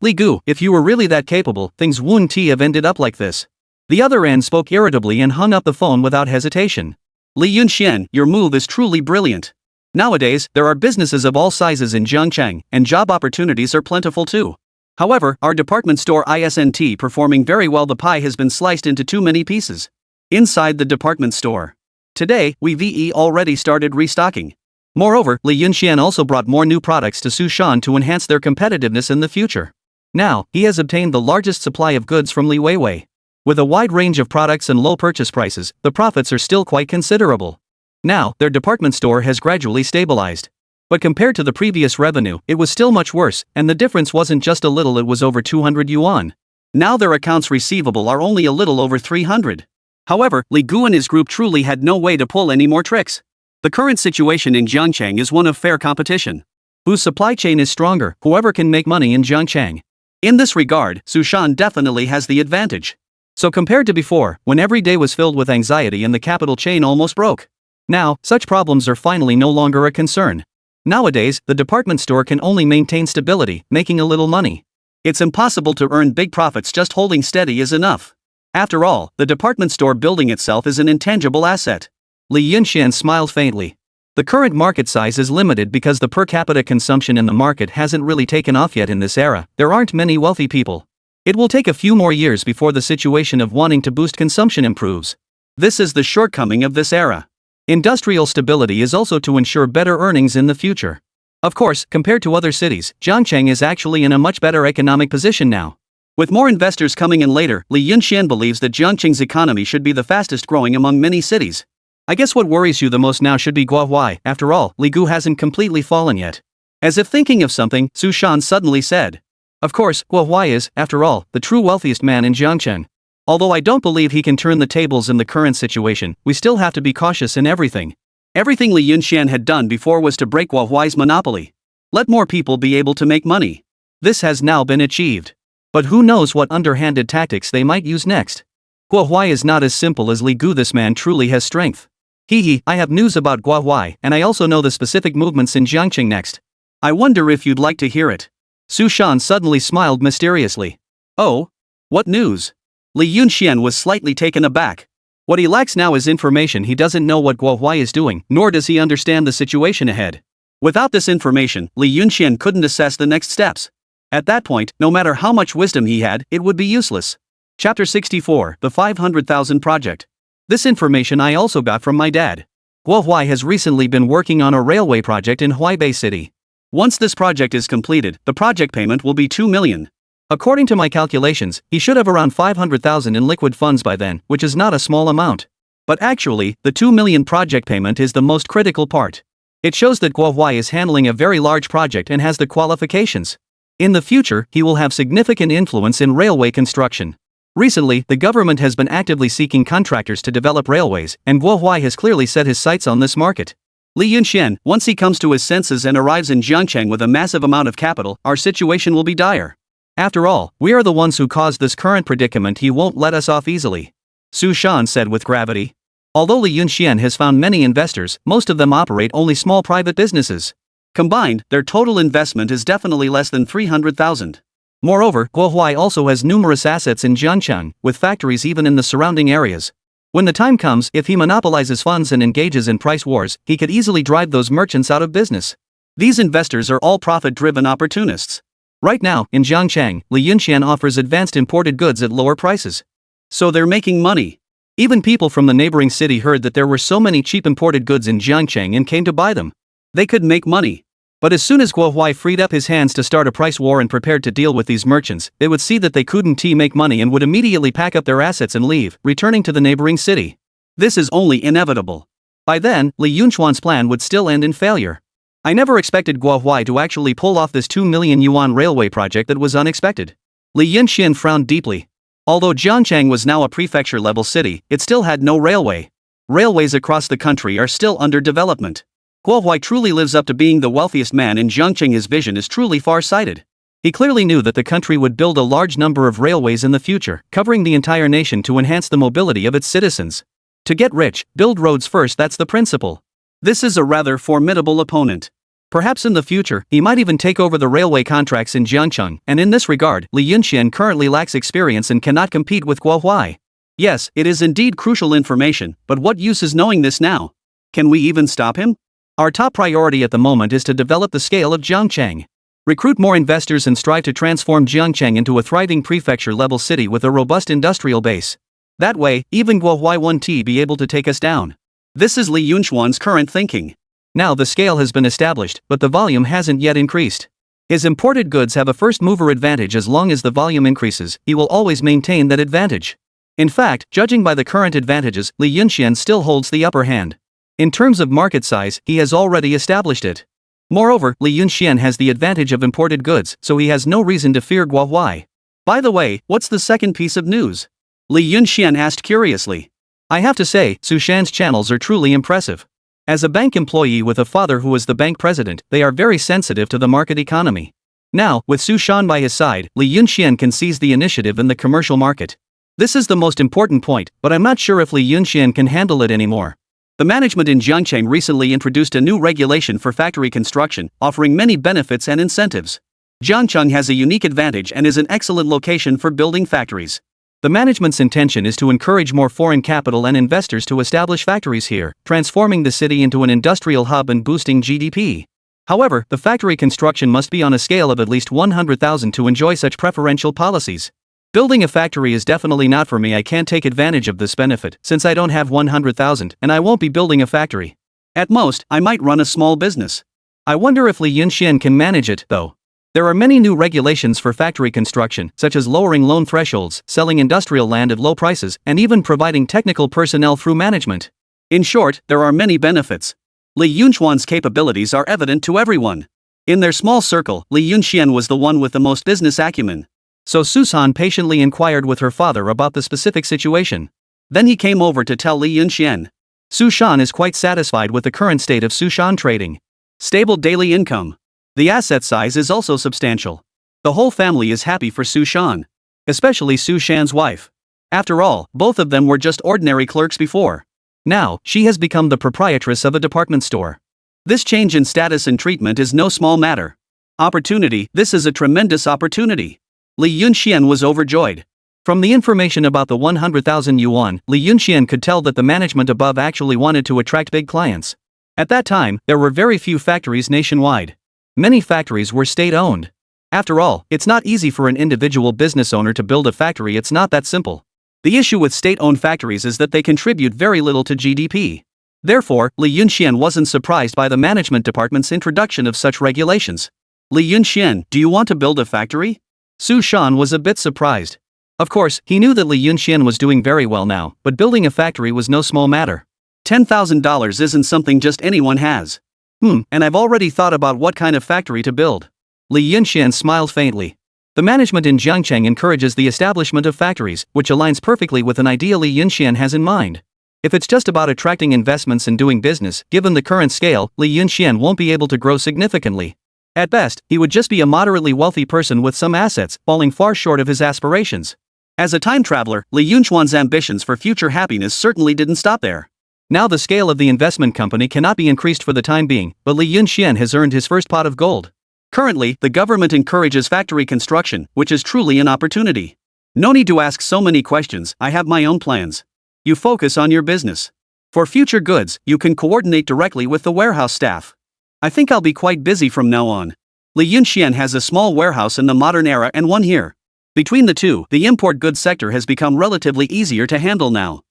Li Gu, if you were really that capable, things wouldn't have ended up like this. The other end spoke irritably and hung up the phone without hesitation. Li Yunxian, your move is truly brilliant. Nowadays, there are businesses of all sizes in Zhangcheng, and job opportunities are plentiful too. However, our department store isn't performing very well. The pie has been sliced into too many pieces. Inside the department store. Today, we've already started restocking. Moreover, Li Yunxian also brought more new products to Sushan to enhance their competitiveness in the future. Now, he has obtained the largest supply of goods from Li Weiwei. With a wide range of products and low purchase prices, the profits are still quite considerable. Now, their department store has gradually stabilized. But compared to the previous revenue, it was still much worse, and the difference wasn't just a little, it was over 200 yuan. Now their accounts receivable are only a little over 300. However, Li Gu and his group truly had no way to pull any more tricks. The current situation in Zhangcheng is one of fair competition. Whose supply chain is stronger, whoever can make money in Zhangcheng. In this regard, Sushan definitely has the advantage. So compared to before, when every day was filled with anxiety and the capital chain almost broke. Now, such problems are finally no longer a concern. Nowadays, the department store can only maintain stability, making a little money. It's impossible to earn big profits, just holding steady is enough. After all, the department store building itself is an intangible asset. Li Yunxian smiled faintly. The current market size is limited because the per capita consumption in the market hasn't really taken off yet in this era. There aren't many wealthy people. It will take a few more years before the situation of wanting to boost consumption improves. This is the shortcoming of this era. Industrial stability is also to ensure better earnings in the future. Of course, compared to other cities, Zhangcheng is actually in a much better economic position now. With more investors coming in later, Li Yunxian believes that Zhangcheng's economy should be the fastest growing among many cities. I guess what worries you the most now should be Guohuai. After all, Li Gu hasn't completely fallen yet. As if thinking of something, Sushan suddenly said. Of course, Guohuai is, after all, the true wealthiest man in Zhangcheng. Although I don't believe he can turn the tables in the current situation, we still have to be cautious in everything. Everything Li Yunxian had done before was to break Guohuai's monopoly. Let more people be able to make money. This has now been achieved. But who knows what underhanded tactics they might use next. Guohuai is not as simple as Li Gu. This man truly has strength. I have news about Guohuai, and I also know the specific movements in Zhangcheng next. I wonder if you'd like to hear it. Sushan suddenly smiled mysteriously. Oh? What news? Li Yunxian was slightly taken aback. What he lacks now is information. He doesn't know what Guohuai is doing, nor does he understand the situation ahead. Without this information, Li Yunxian couldn't assess the next steps. At that point, no matter how much wisdom he had, it would be useless. Chapter 64, The 500,000 Project. This information I also got from my dad. Guohuai has recently been working on a railway project in Huaibei City. Once this project is completed, the project payment will be 2 million. According to my calculations, he should have around 500,000 in liquid funds by then, which is not a small amount. But actually, the 2 million project payment is the most critical part. It shows that Guohuai is handling a very large project and has the qualifications. In the future, he will have significant influence in railway construction. Recently, the government has been actively seeking contractors to develop railways, and Guohuai has clearly set his sights on this market. Li Yunxian, once he comes to his senses and arrives in Zhangcheng with a massive amount of capital, our situation will be dire. After all, we are the ones who caused this current predicament. He won't let us off easily. Sushan said with gravity. Although Li Yunxian has found many investors, most of them operate only small private businesses. Combined, their total investment is definitely less than 300,000. Moreover, Guohuai also has numerous assets in Zhangcheng, with factories even in the surrounding areas. When the time comes, if he monopolizes funds and engages in price wars, he could easily drive those merchants out of business. These investors are all profit-driven opportunists. Right now, in Zhangcheng, Li Yunxian offers advanced imported goods at lower prices. So they're making money. Even people from the neighboring city heard that there were so many cheap imported goods in Zhangcheng and came to buy them. They could make money. But as soon as Guohuai freed up his hands to start a price war and prepared to deal with these merchants, they would see that they couldn't make money and would immediately pack up their assets and leave, returning to the neighboring city. This is only inevitable. By then, Li Yunchuan's plan would still end in failure. I never expected Guohuai to actually pull off this 2 million yuan railway project. That was unexpected. Li Yunxian frowned deeply. Although Zhangcheng was now a prefecture-level city, it still had no railway. Railways across the country are still under development. Guohuai truly lives up to being the wealthiest man in Zhangcheng. His vision is truly far-sighted. He clearly knew that the country would build a large number of railways in the future, covering the entire nation to enhance the mobility of its citizens. To get rich, build roads first. That's the principle. This is a rather formidable opponent. Perhaps in the future, he might even take over the railway contracts in Zhangcheng, and in this regard, Li Yunxian currently lacks experience and cannot compete with Guohuai. Yes, it is indeed crucial information, but what use is knowing this now? Can we even stop him? Our top priority at the moment is to develop the scale of Zhangcheng. Recruit more investors and strive to transform Zhangcheng into a thriving prefecture-level city with a robust industrial base. That way, even Guohuai 1T be able to take us down. This is Li Yunxuan's current thinking. Now the scale has been established, but the volume hasn't yet increased. His imported goods have a first-mover advantage. As long as the volume increases, he will always maintain that advantage. In fact, judging by the current advantages, Li Yunxian still holds the upper hand. In terms of market size, he has already established it. Moreover, Li Yunxian has the advantage of imported goods, so he has no reason to fear Guohuai. By the way, what's the second piece of news? Li Yunxian asked curiously. I have to say, Sushan's channels are truly impressive. As a bank employee with a father who was the bank president, they are very sensitive to the market economy. Now, with Sushan by his side, Li Yunxian can seize the initiative in the commercial market. This is the most important point, but I'm not sure if Li Yunxian can handle it anymore. The management in Zhangcheng recently introduced a new regulation for factory construction, offering many benefits and incentives. Zhangcheng has a unique advantage and is an excellent location for building factories. The management's intention is to encourage more foreign capital and investors to establish factories here, transforming the city into an industrial hub and boosting GDP. However, the factory construction must be on a scale of at least 100,000 to enjoy such preferential policies. Building a factory is definitely not for me. I can't take advantage of this benefit since I don't have 100,000 and I won't be building a factory. At most, I might run a small business. I wonder if Li Yunxian can manage it, though. There are many new regulations for factory construction, such as lowering loan thresholds, selling industrial land at low prices, and even providing technical personnel through management. In short, there are many benefits. Li Yunxuan's capabilities are evident to everyone. In their small circle, Li Yunxian was the one with the most business acumen. So Sushan patiently inquired with her father about the specific situation. Then he came over to tell Li Yunxian. Sushan is quite satisfied with the current state of Sushan trading. Stable daily income. The asset size is also substantial. The whole family is happy for Sushan. Especially Sushan's wife. After all, both of them were just ordinary clerks before. Now, she has become the proprietress of a department store. This change in status and treatment is no small matter. Opportunity, this is a tremendous opportunity. Li Yunxian was overjoyed. From the information about the 100,000 yuan, Li Yunxian could tell that the management above actually wanted to attract big clients. At that time, there were very few factories nationwide. Many factories were state-owned. After all, it's not easy for an individual business owner to build a factory. It's not that simple. The issue with state-owned factories is that they contribute very little to GDP. Therefore, Li Yunxian wasn't surprised by the management department's introduction of such regulations. Li Yunxian, do you want to build a factory? Sushan was a bit surprised. Of course, he knew that Li Yunxian was doing very well now, but building a factory was no small matter. $10,000 isn't something just anyone has. And I've already thought about what kind of factory to build. Li Yunxian smiled faintly. The management in Zhangcheng encourages the establishment of factories, which aligns perfectly with an idea Li Yunxian has in mind. If it's just about attracting investments and doing business, given the current scale, Li Yunxian won't be able to grow significantly. At best, he would just be a moderately wealthy person with some assets, falling far short of his aspirations. As a time traveler, Li Yunxuan's ambitions for future happiness certainly didn't stop there. Now the scale of the investment company cannot be increased for the time being, but Li Yunxian has earned his first pot of gold. Currently, the government encourages factory construction, which is truly an opportunity. No need to ask so many questions, I have my own plans. You focus on your business. For future goods, you can coordinate directly with the warehouse staff. I think I'll be quite busy from now on. Li Yunxian has a small warehouse in the modern era and one here. Between the two, the import goods sector has become relatively easier to handle now.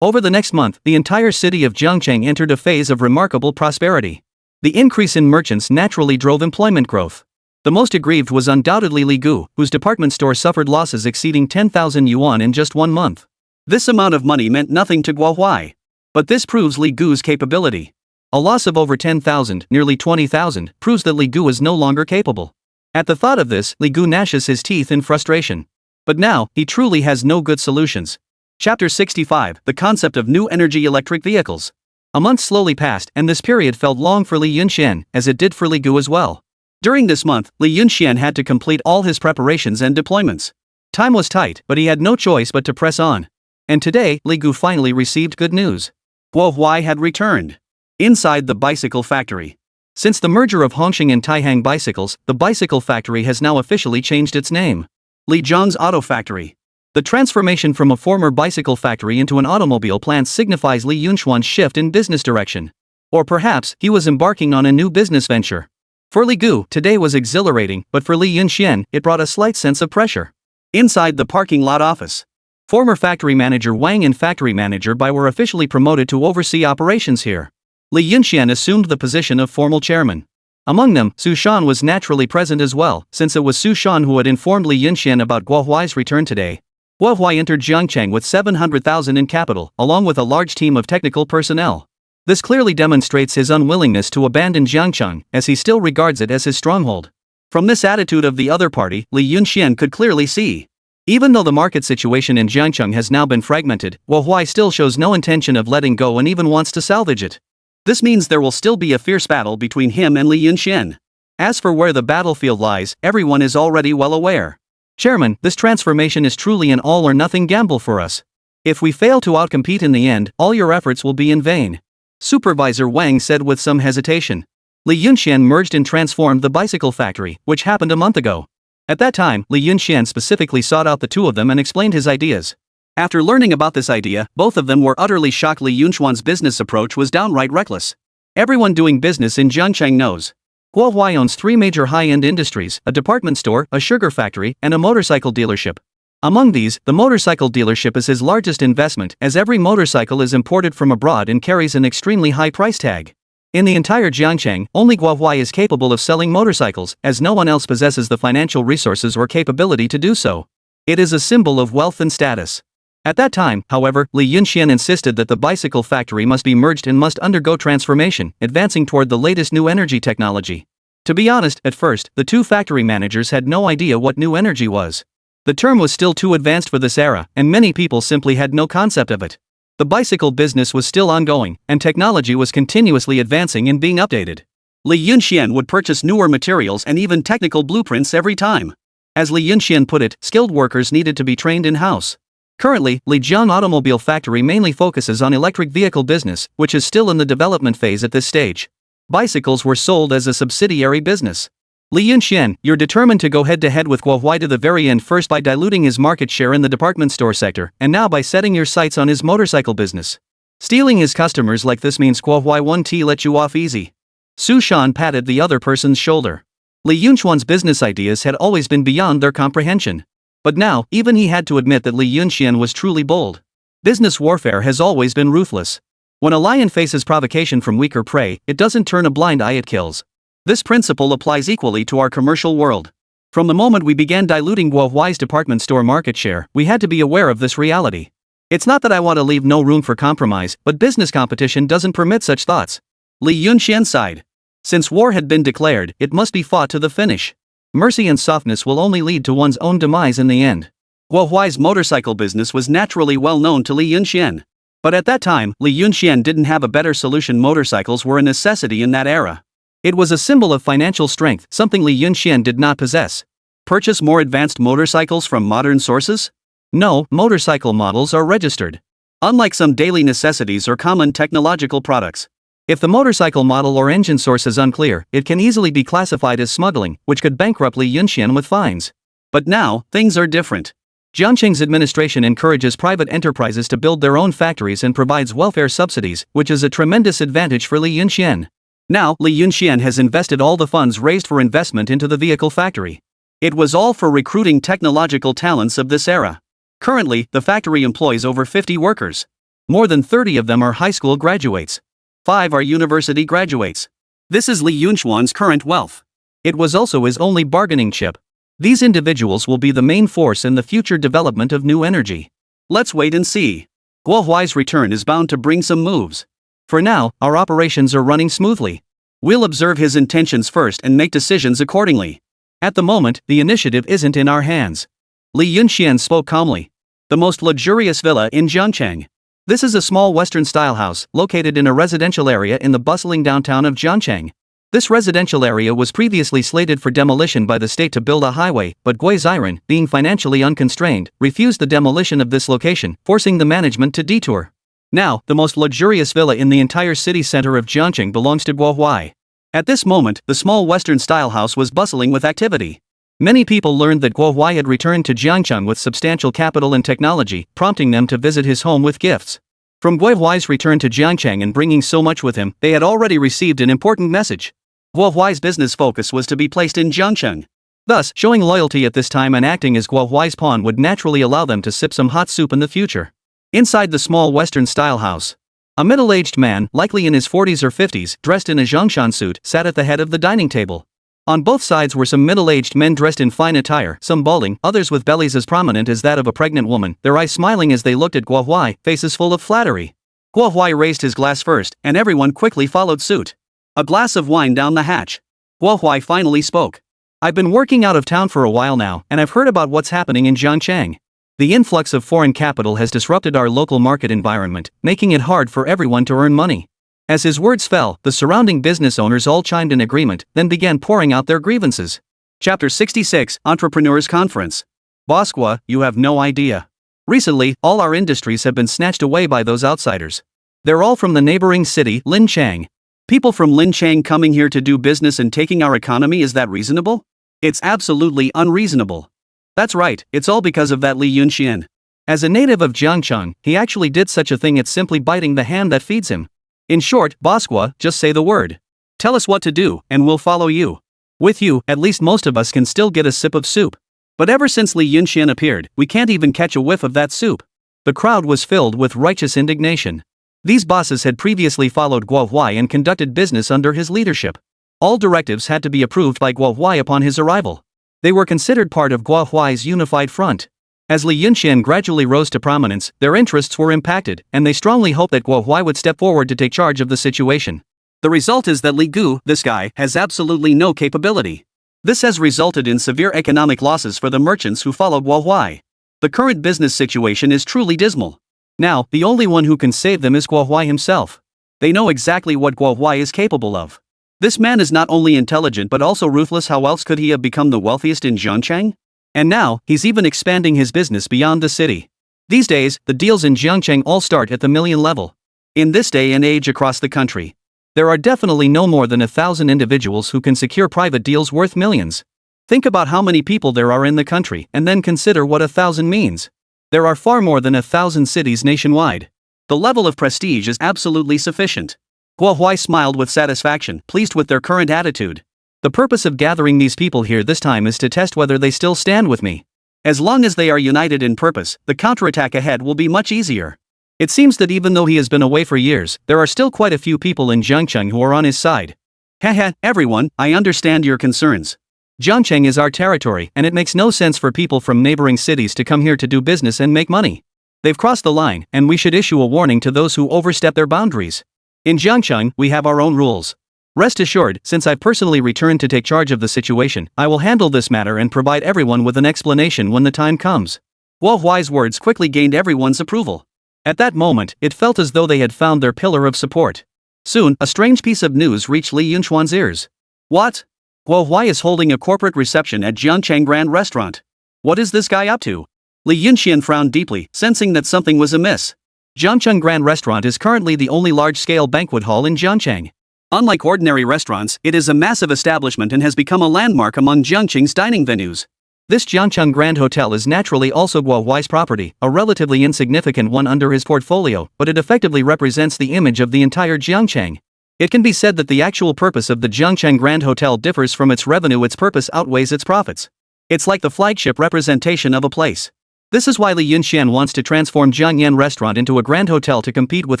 Over the next month, the entire city of Zhangcheng entered a phase of remarkable prosperity. The increase in merchants naturally drove employment growth. The most aggrieved was undoubtedly Li Gu, whose department store suffered losses exceeding 10,000 yuan in just 1 month. This amount of money meant nothing to Guohuai. But this proves Li Gu's capability. A loss of over 10,000, nearly 20,000, proves that Li Gu is no longer capable. At the thought of this, Li Gu gnashes his teeth in frustration. But now, he truly has no good solutions. Chapter 65, The Concept of New Energy Electric Vehicles. A month slowly passed, and this period felt long for Li Yunxian, as it did for Li Gu as well. During this month, Li Yunxian had to complete all his preparations and deployments. Time was tight, but he had no choice but to press on. And today, Li Gu finally received good news. Guohuai had returned. Inside the bicycle factory. Since the merger of Hongqing and Taihang Bicycles, the bicycle factory has now officially changed its name. Li Zhang's Auto Factory. The transformation from a former bicycle factory into an automobile plant signifies Li Yunxuan's shift in business direction. Or perhaps he was embarking on a new business venture. For Li Gu, today was exhilarating, but for Li Yunxian, it brought a slight sense of pressure. Inside the parking lot office, former factory manager Wang and factory manager Bai were officially promoted to oversee operations here. Li Yunxian assumed the position of formal chairman. Among them, Su Shan was naturally present as well, since it was Su Shan who had informed Li Yunxian about Guo Huai's return today. Guo Huai entered Jiangcheng with 700,000 in capital, along with a large team of technical personnel. This clearly demonstrates his unwillingness to abandon Jiangcheng, as he still regards it as his stronghold. From this attitude of the other party, Li Yunxian could clearly see. Even though the market situation in Jiangcheng has now been fragmented, Guo Huai still shows no intention of letting go and even wants to salvage it. This means there will still be a fierce battle between him and Li Yunxian. As for where the battlefield lies, everyone is already well aware. Chairman, this transformation is truly an all-or-nothing gamble for us. If we fail to outcompete in the end, all your efforts will be in vain. Supervisor Wang said with some hesitation. Li Yunxian merged and transformed the bicycle factory, which happened a month ago. At that time, Li Yunxian specifically sought out the two of them and explained his ideas. After learning about this idea, both of them were utterly shocked. Li Yunxian's business approach was downright reckless. Everyone doing business in Jiangcheng knows. Guo Huai owns 3 major high-end industries, a department store, a sugar factory, and a motorcycle dealership. Among these, the motorcycle dealership is his largest investment, as every motorcycle is imported from abroad and carries an extremely high price tag. In the entire Jiangcheng, only Guo Huai is capable of selling motorcycles, as no one else possesses the financial resources or capability to do so. It is a symbol of wealth and status. At that time, however, Li Yunxian insisted that the bicycle factory must be merged and must undergo transformation, advancing toward the latest new energy technology. To be honest, at first, the two factory managers had no idea what new energy was. The term was still too advanced for this era, and many people simply had no concept of it. The bicycle business was still ongoing, and technology was continuously advancing and being updated. Li Yunxian would purchase newer materials and even technical blueprints every time. As Li Yunxian put it, skilled workers needed to be trained in-house. Currently, Lijiang Automobile Factory mainly focuses on electric vehicle business, which is still in the development phase at this stage. Bicycles were sold as a subsidiary business. Li Yunxian, you're determined to go head-to-head with Guo Huai to the very end, first by diluting his market share in the department store sector, and now by setting your sights on his motorcycle business. Stealing his customers like this means Guo Huai won't let you off easy. Su Shan patted the other person's shoulder. Li Yunxian's business ideas had always been beyond their comprehension. But now, even he had to admit that Li Yunxian was truly bold. Business warfare has always been ruthless. When a lion faces provocation from weaker prey, it doesn't turn a blind eye, it kills. This principle applies equally to our commercial world. From the moment we began diluting Guo Huai's department store market share, we had to be aware of this reality. It's not that I want to leave no room for compromise, but business competition doesn't permit such thoughts. Li Yunxian sighed. Since war had been declared, it must be fought to the finish. Mercy and softness will only lead to one's own demise in the end. Guo Huai's motorcycle business was naturally well known to Li Yunxian. But at that time, Li Yunxian didn't have a better solution. Motorcycles were a necessity in that era. It was a symbol of financial strength, something Li Yunxian did not possess. Purchase more advanced motorcycles from modern sources? No, motorcycle models are registered. Unlike some daily necessities or common technological products. If the motorcycle model or engine source is unclear, it can easily be classified as smuggling, which could bankrupt Li Yunxian with fines. But now, things are different. Jiangcheng's administration encourages private enterprises to build their own factories and provides welfare subsidies, which is a tremendous advantage for Li Yunxian. Now, Li Yunxian has invested all the funds raised for investment into the vehicle factory. It was all for recruiting technological talents of this era. Currently, the factory employs over 50 workers. More than 30 of them are high school graduates. 5 are university graduates. This is Li Yunxian's current wealth. It was also his only bargaining chip. These individuals will be the main force in the future development of new energy. Let's wait and see. Guo Huai's return is bound to bring some moves. For now, our operations are running smoothly. We'll observe his intentions first and make decisions accordingly. At the moment, the initiative isn't in our hands. Li Yunxian spoke calmly. The most luxurious villa in Jiangcheng. This is a small Western-style house, located in a residential area in the bustling downtown of Jiangcheng. This residential area was previously slated for demolition by the state to build a highway, but Gui Ziren, being financially unconstrained, refused the demolition of this location, forcing the management to detour. Now, the most luxurious villa in the entire city center of Jiangcheng belongs to Guo Huai. At this moment, the small Western-style house was bustling with activity. Many people learned that Guo Huai had returned to Jiangcheng with substantial capital and technology, prompting them to visit his home with gifts. From Guohuai's return to Jiangcheng and bringing so much with him, they had already received an important message. Guohuai's business focus was to be placed in Jiangcheng. Thus, showing loyalty at this time and acting as Guohuai's pawn would naturally allow them to sip some hot soup in the future. Inside the small Western-style house, a middle-aged man, likely in his 40s or 50s, dressed in a Zhongshan suit, sat at the head of the dining table. On both sides were some middle-aged men dressed in fine attire, some balding, others with bellies as prominent as that of a pregnant woman, their eyes smiling as they looked at Guohuai, faces full of flattery. Guohuai raised his glass first, and everyone quickly followed suit. A glass of wine down the hatch. Guohuai finally spoke. I've been working out of town for a while now, and I've heard about what's happening in Jiangcheng. The influx of foreign capital has disrupted our local market environment, making it hard for everyone to earn money. As his words fell, the surrounding business owners all chimed in agreement, then began pouring out their grievances. Chapter 66, Entrepreneurs Conference. Bosqua, you have no idea. Recently, all our industries have been snatched away by those outsiders. They're all from the neighboring city, Linchang. People from Linchang coming here to do business and taking our economy, is that reasonable? It's absolutely unreasonable. That's right, it's all because of that Li Yunxian. As a native of Jiangcheng, he actually did such a thing. It's simply biting the hand that feeds him. In short, Bosqua, just say the word. Tell us what to do, and we'll follow you. With you, at least most of us can still get a sip of soup. But ever since Li Yunxian appeared, we can't even catch a whiff of that soup. The crowd was filled with righteous indignation. These bosses had previously followed Guohuai and conducted business under his leadership. All directives had to be approved by Guohuai upon his arrival. They were considered part of Guohuai's unified front. As Li Yunxian gradually rose to prominence, their interests were impacted, and they strongly hoped that Guohuai would step forward to take charge of the situation. The result is that Li Gu, this guy, has absolutely no capability. This has resulted in severe economic losses for the merchants who follow Guohuai. The current business situation is truly dismal. Now, the only one who can save them is Guohuai himself. They know exactly what Guohuai is capable of. This man is not only intelligent but also ruthless. How else could he have become the wealthiest in Jiangcheng? And now, he's even expanding his business beyond the city. These days, the deals in Jiangcheng all start at the million level. In this day and age across the country, there are definitely no more than 1,000 individuals who can secure private deals worth millions. Think about how many people there are in the country, and then consider what 1,000 means. There are far more than 1,000 cities nationwide. The level of prestige is absolutely sufficient. Guohuai smiled with satisfaction, pleased with their current attitude. The purpose of gathering these people here this time is to test whether they still stand with me. As long as they are united in purpose, the counterattack ahead will be much easier. It seems that even though he has been away for years, there are still quite a few people in Jiangcheng who are on his side. Haha, everyone, I understand your concerns. Jiangcheng is our territory, and it makes no sense for people from neighboring cities to come here to do business and make money. They've crossed the line, and we should issue a warning to those who overstep their boundaries. In Jiangcheng, we have our own rules. Rest assured, since I've personally returned to take charge of the situation, I will handle this matter and provide everyone with an explanation when the time comes. Guohuai's words quickly gained everyone's approval. At that moment, it felt as though they had found their pillar of support. Soon, a strange piece of news reached Li Yunxuan's ears. What? Guohuai is holding a corporate reception at Jiangcheng Grand Restaurant. What is this guy up to? Li Yunxian frowned deeply, sensing that something was amiss. Jiangcheng Grand Restaurant is currently the only large-scale banquet hall in Jiangcheng. Unlike ordinary restaurants, it is a massive establishment and has become a landmark among Jiangcheng's dining venues. This Jiangcheng Grand Hotel is naturally also Guohuai's property, a relatively insignificant one under his portfolio, but it effectively represents the image of the entire Jiangcheng. It can be said that the actual purpose of the Jiangcheng Grand Hotel differs from its revenue. Its purpose outweighs its profits. It's like the flagship representation of a place. This is why Li Yunxian wants to transform Jiangyan Restaurant into a grand hotel to compete with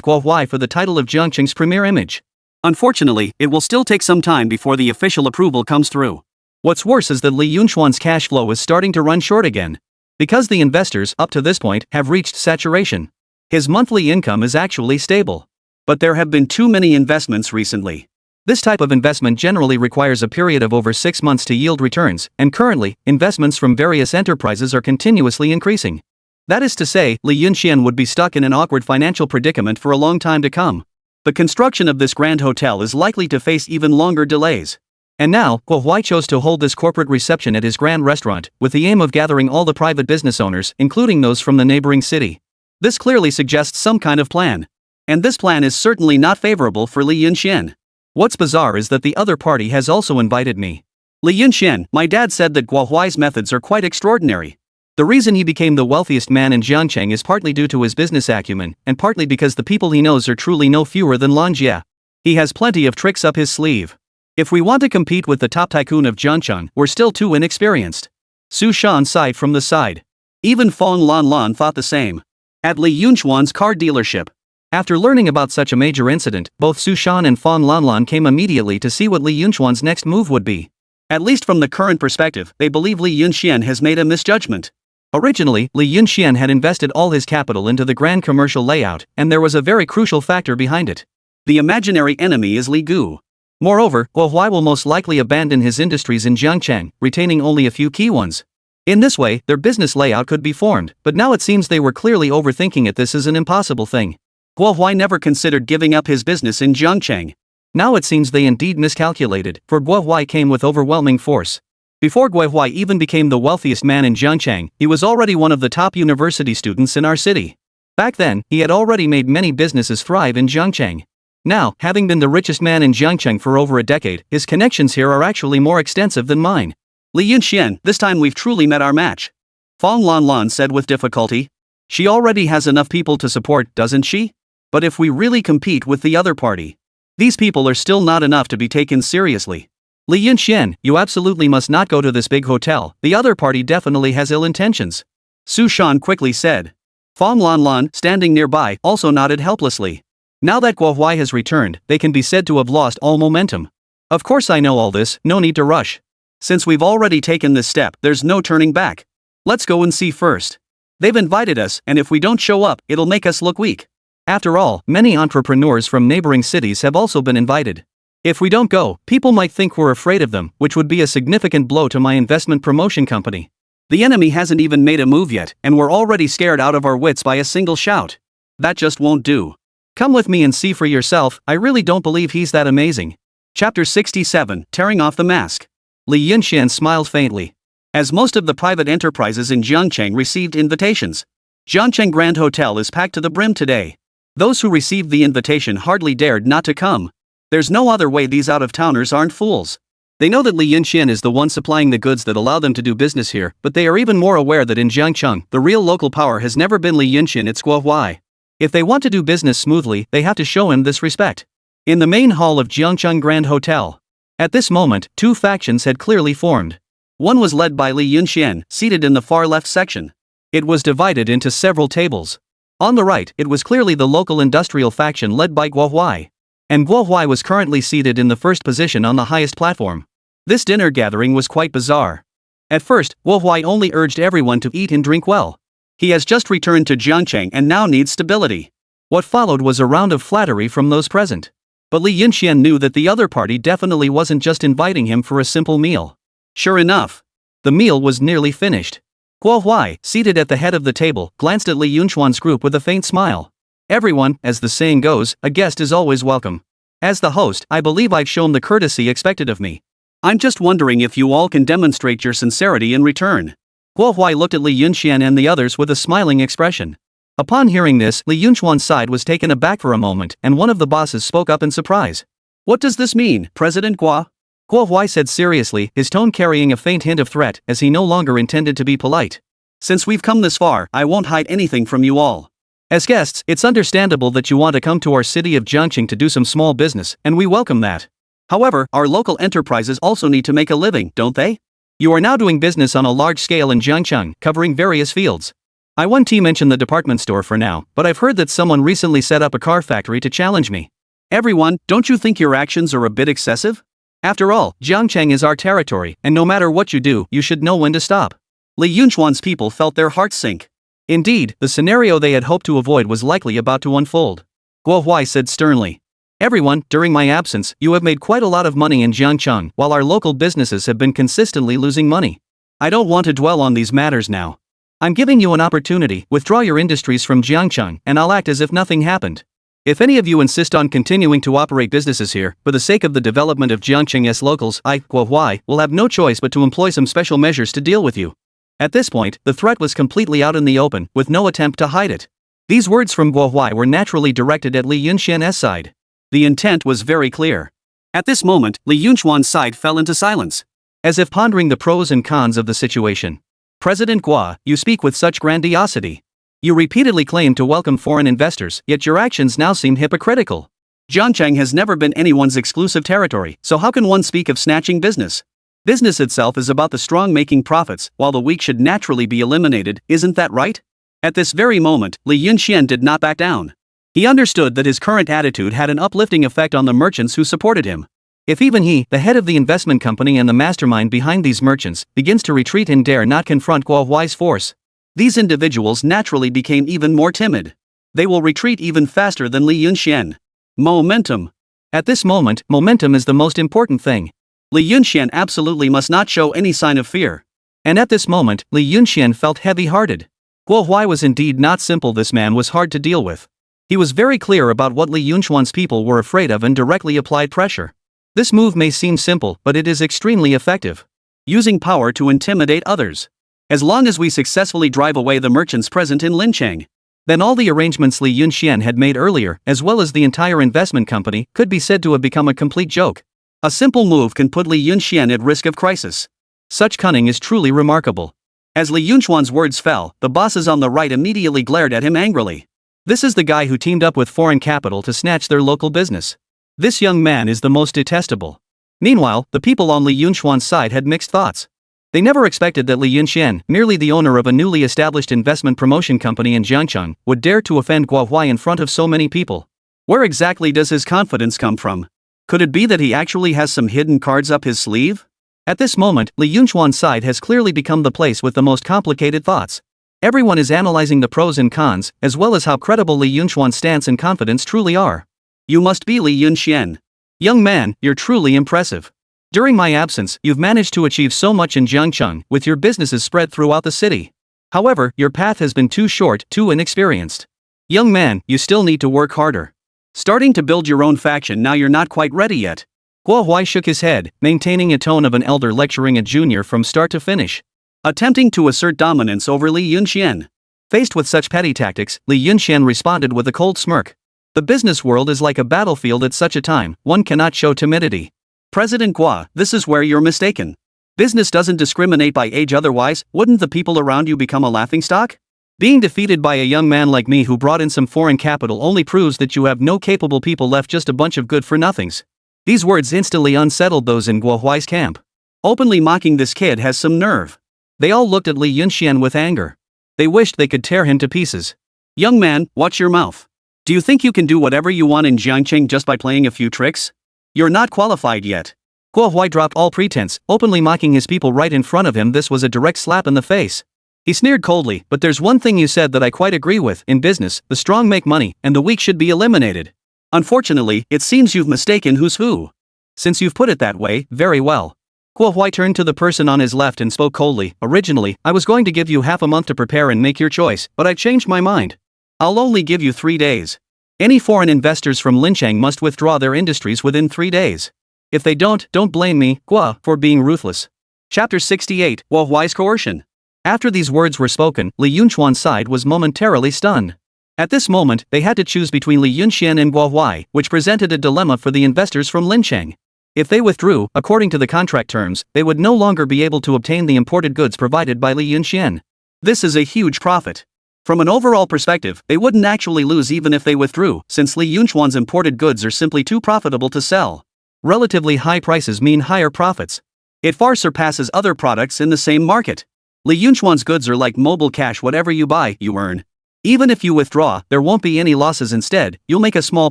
Guohuai for the title of Jiangcheng's premier image. Unfortunately, it will still take some time before the official approval comes through. What's worse is that Li Yunxuan's cash flow is starting to run short again. Because the investors, up to this point, have reached saturation. His monthly income is actually stable. But there have been too many investments recently. This type of investment generally requires a period of over 6 months to yield returns, and currently, investments from various enterprises are continuously increasing. That is to say, Li Yunxian would be stuck in an awkward financial predicament for a long time to come. The construction of this grand hotel is likely to face even longer delays. And now, Guohuai chose to hold this corporate reception at his grand restaurant, with the aim of gathering all the private business owners, including those from the neighboring city. This clearly suggests some kind of plan. And this plan is certainly not favorable for Li Yunxian. What's bizarre is that the other party has also invited me. Li Yunxian, my dad said that Guohuai's methods are quite extraordinary. The reason he became the wealthiest man in Jiangcheng is partly due to his business acumen, and partly because the people he knows are truly no fewer than Lan Jie. He has plenty of tricks up his sleeve. If we want to compete with the top tycoon of Jiangcheng, we're still too inexperienced. Su Shan sighed from the side. Even Fong Lan thought the same. At Li Yunchuan's car dealership. After learning about such a major incident, both Su Shan and Fong Lan came immediately to see what Li Yunchuan's next move would be. At least from the current perspective, they believe Li Yunxian has made a misjudgment. Originally, Li Yunxian had invested all his capital into the grand commercial layout, and there was a very crucial factor behind it. The imaginary enemy is Li Gu. Moreover, Guohuai will most likely abandon his industries in Jiangcheng, retaining only a few key ones. In this way, their business layout could be formed, but now it seems they were clearly overthinking it. This is an impossible thing. Guohuai never considered giving up his business in Jiangcheng. Now it seems they indeed miscalculated, for Guohuai came with overwhelming force. Before Guohuai even became the wealthiest man in Jiangcheng, he was already one of the top university students in our city. Back then, he had already made many businesses thrive in Jiangcheng. Now, having been the richest man in Jiangcheng for over a decade, his connections here are actually more extensive than mine. Li Yunxian, this time we've truly met our match. Fong Lan said with difficulty. She already has enough people to support, doesn't she? But if we really compete with the other party, these people are still not enough to be taken seriously. Li Yunxian, you absolutely must not go to this big hotel, the other party definitely has ill intentions. Su Shan quickly said. Fong Lan, standing nearby, also nodded helplessly. Now that Guohuai has returned, they can be said to have lost all momentum. Of course I know all this, no need to rush. Since we've already taken this step, there's no turning back. Let's go and see first. They've invited us, and if we don't show up, it'll make us look weak. After all, many entrepreneurs from neighboring cities have also been invited. If we don't go, people might think we're afraid of them, which would be a significant blow to my investment promotion company. The enemy hasn't even made a move yet, and we're already scared out of our wits by a single shout. That just won't do. Come with me and see for yourself, I really don't believe he's that amazing. Chapter 67, Tearing Off the Mask. Li Yunxian smiled faintly. As most of the private enterprises in Jiangcheng received invitations, Jiangcheng Grand Hotel is packed to the brim today. Those who received the invitation hardly dared not to come. There's no other way these out-of-towners aren't fools. They know that Li Yunxian is the one supplying the goods that allow them to do business here, but they are even more aware that in Jiangcheng, the real local power has never been Li Yunxian, it's Guohuai. If they want to do business smoothly, they have to show him this respect. In the main hall of Jiangcheng Grand Hotel. At this moment, two factions had clearly formed. One was led by Li Yunxian, seated in the far left section. It was divided into several tables. On the right, it was clearly the local industrial faction led by Guohuai. And Guohuai was currently seated in the first position on the highest platform. This dinner gathering was quite bizarre. At first, Guohuai only urged everyone to eat and drink well. He has just returned to Jiangcheng and now needs stability. What followed was a round of flattery from those present. But Li Yunxian knew that the other party definitely wasn't just inviting him for a simple meal. Sure enough, the meal was nearly finished. Guohuai, seated at the head of the table, glanced at Li Yunchuan's group with a faint smile. Everyone, as the saying goes, a guest is always welcome. As the host, I believe I've shown the courtesy expected of me. I'm just wondering if you all can demonstrate your sincerity in return. Guohuai looked at Li Yunxian and the others with a smiling expression. Upon hearing this, Li Yunchuan's side was taken aback for a moment, and one of the bosses spoke up in surprise. What does this mean, President Guo? Guohuai said seriously, his tone carrying a faint hint of threat, as he no longer intended to be polite. Since we've come this far, I won't hide anything from you all. As guests, it's understandable that you want to come to our city of Jiangcheng to do some small business, and we welcome that. However, our local enterprises also need to make a living, don't they? You are now doing business on a large scale in Jiangcheng, covering various fields. I won't mention the department store for now, but I've heard that someone recently set up a car factory to challenge me. Everyone, don't you think your actions are a bit excessive? After all, Jiangcheng is our territory, and no matter what you do, you should know when to stop. Li Yunchuan's people felt their hearts sink. Indeed, the scenario they had hoped to avoid was likely about to unfold. Guohuai said sternly. Everyone, during my absence, you have made quite a lot of money in Jiangcheng, while our local businesses have been consistently losing money. I don't want to dwell on these matters now. I'm giving you an opportunity, withdraw your industries from Jiangcheng, and I'll act as if nothing happened. If any of you insist on continuing to operate businesses here, for the sake of the development of Jiangcheng's locals, I, Guohuai, will have no choice but to employ some special measures to deal with you. At this point, the threat was completely out in the open, with no attempt to hide it. These words from Guohuai were naturally directed at Li Yunxian's side. The intent was very clear. At this moment, Li Yunchuan's side fell into silence. As if pondering the pros and cons of the situation. President Gua, you speak with such grandiosity. You repeatedly claim to welcome foreign investors, yet your actions now seem hypocritical. Jiangcheng has never been anyone's exclusive territory, so how can one speak of snatching business? Business itself is about the strong making profits, while the weak should naturally be eliminated, isn't that right? At this very moment, Li Yunxian did not back down. He understood that his current attitude had an uplifting effect on the merchants who supported him. If even he, the head of the investment company and the mastermind behind these merchants, begins to retreat and dare not confront Guo Huai's force, these individuals naturally became even more timid. They will retreat even faster than Li Yunxian. Momentum. At this moment, momentum is the most important thing. Li Yunxian absolutely must not show any sign of fear. And at this moment, Li Yunxian felt heavy-hearted. Guo Huai was indeed not simple. This man was hard to deal with. He was very clear about what Li Yunxian's people were afraid of and directly applied pressure. This move may seem simple, but it is extremely effective. Using power to intimidate others. As long as we successfully drive away the merchants present in Lincheng, then all the arrangements Li Yunxian had made earlier, as well as the entire investment company, could be said to have become a complete joke. A simple move can put Li Yunxian at risk of crisis. Such cunning is truly remarkable. As Li Yunxian's words fell, the bosses on the right immediately glared at him angrily. This is the guy who teamed up with foreign capital to snatch their local business. This young man is the most detestable. Meanwhile, the people on Li Yunxian's side had mixed thoughts. They never expected that Li Yunxian, merely the owner of a newly established investment promotion company in Jiangcheng, would dare to offend Guo Huai in front of so many people. Where exactly does his confidence come from? Could it be that he actually has some hidden cards up his sleeve? At this moment, Li Yunxian's side has clearly become the place with the most complicated thoughts. Everyone is analyzing the pros and cons, as well as how credible Li Yunxian's stance and confidence truly are. You must be Li Yunxian. Young man, you're truly impressive. During my absence, you've managed to achieve so much in Jiangcheng, with your businesses spread throughout the city. However, your path has been too short, too inexperienced. Young man, you still need to work harder. Starting to build your own faction now, you're not quite ready yet. Guo Huai shook his head, maintaining a tone of an elder lecturing a junior from start to finish. Attempting to assert dominance over Li Yunxian. Faced with such petty tactics, Li Yunxian responded with a cold smirk. The business world is like a battlefield at such a time, one cannot show timidity. President Gua, this is where you're mistaken. Business doesn't discriminate by age, otherwise, wouldn't the people around you become a laughingstock? Being defeated by a young man like me who brought in some foreign capital only proves that you have no capable people left, just a bunch of good-for-nothings. These words instantly unsettled those in Guo Huai's camp. Openly mocking this kid has some nerve. They all looked at Li Yunxian with anger. They wished they could tear him to pieces. Young man, watch your mouth. Do you think you can do whatever you want in Jiangcheng just by playing a few tricks? You're not qualified yet. Guo Huai dropped all pretense, openly mocking his people right in front of him. This was a direct slap in the face. He sneered coldly, but there's one thing you said that I quite agree with. In business, the strong make money, and the weak should be eliminated. Unfortunately, it seems you've mistaken who's who. Since you've put it that way, very well. Guo Huai turned to the person on his left and spoke coldly. Originally, I was going to give you half a month to prepare and make your choice, but I've changed my mind. I'll only give you 3 days. Any foreign investors from Lincheng must withdraw their industries within 3 days. If they don't blame me, Gua, for being ruthless. Chapter 68, Guo Huai's Coercion. After these words were spoken, Li Yunxian's side was momentarily stunned. At this moment, they had to choose between Li Yunxian and Guo Huai, which presented a dilemma for the investors from Lincheng. If they withdrew, according to the contract terms, they would no longer be able to obtain the imported goods provided by Li Yunxian. This is a huge profit. From an overall perspective, they wouldn't actually lose even if they withdrew, since Li Yunxian's imported goods are simply too profitable to sell. Relatively high prices mean higher profits. It far surpasses other products in the same market. Li Yunxian's goods are like mobile cash. Whatever you buy, you earn. Even if you withdraw, there won't be any losses. Instead, you'll make a small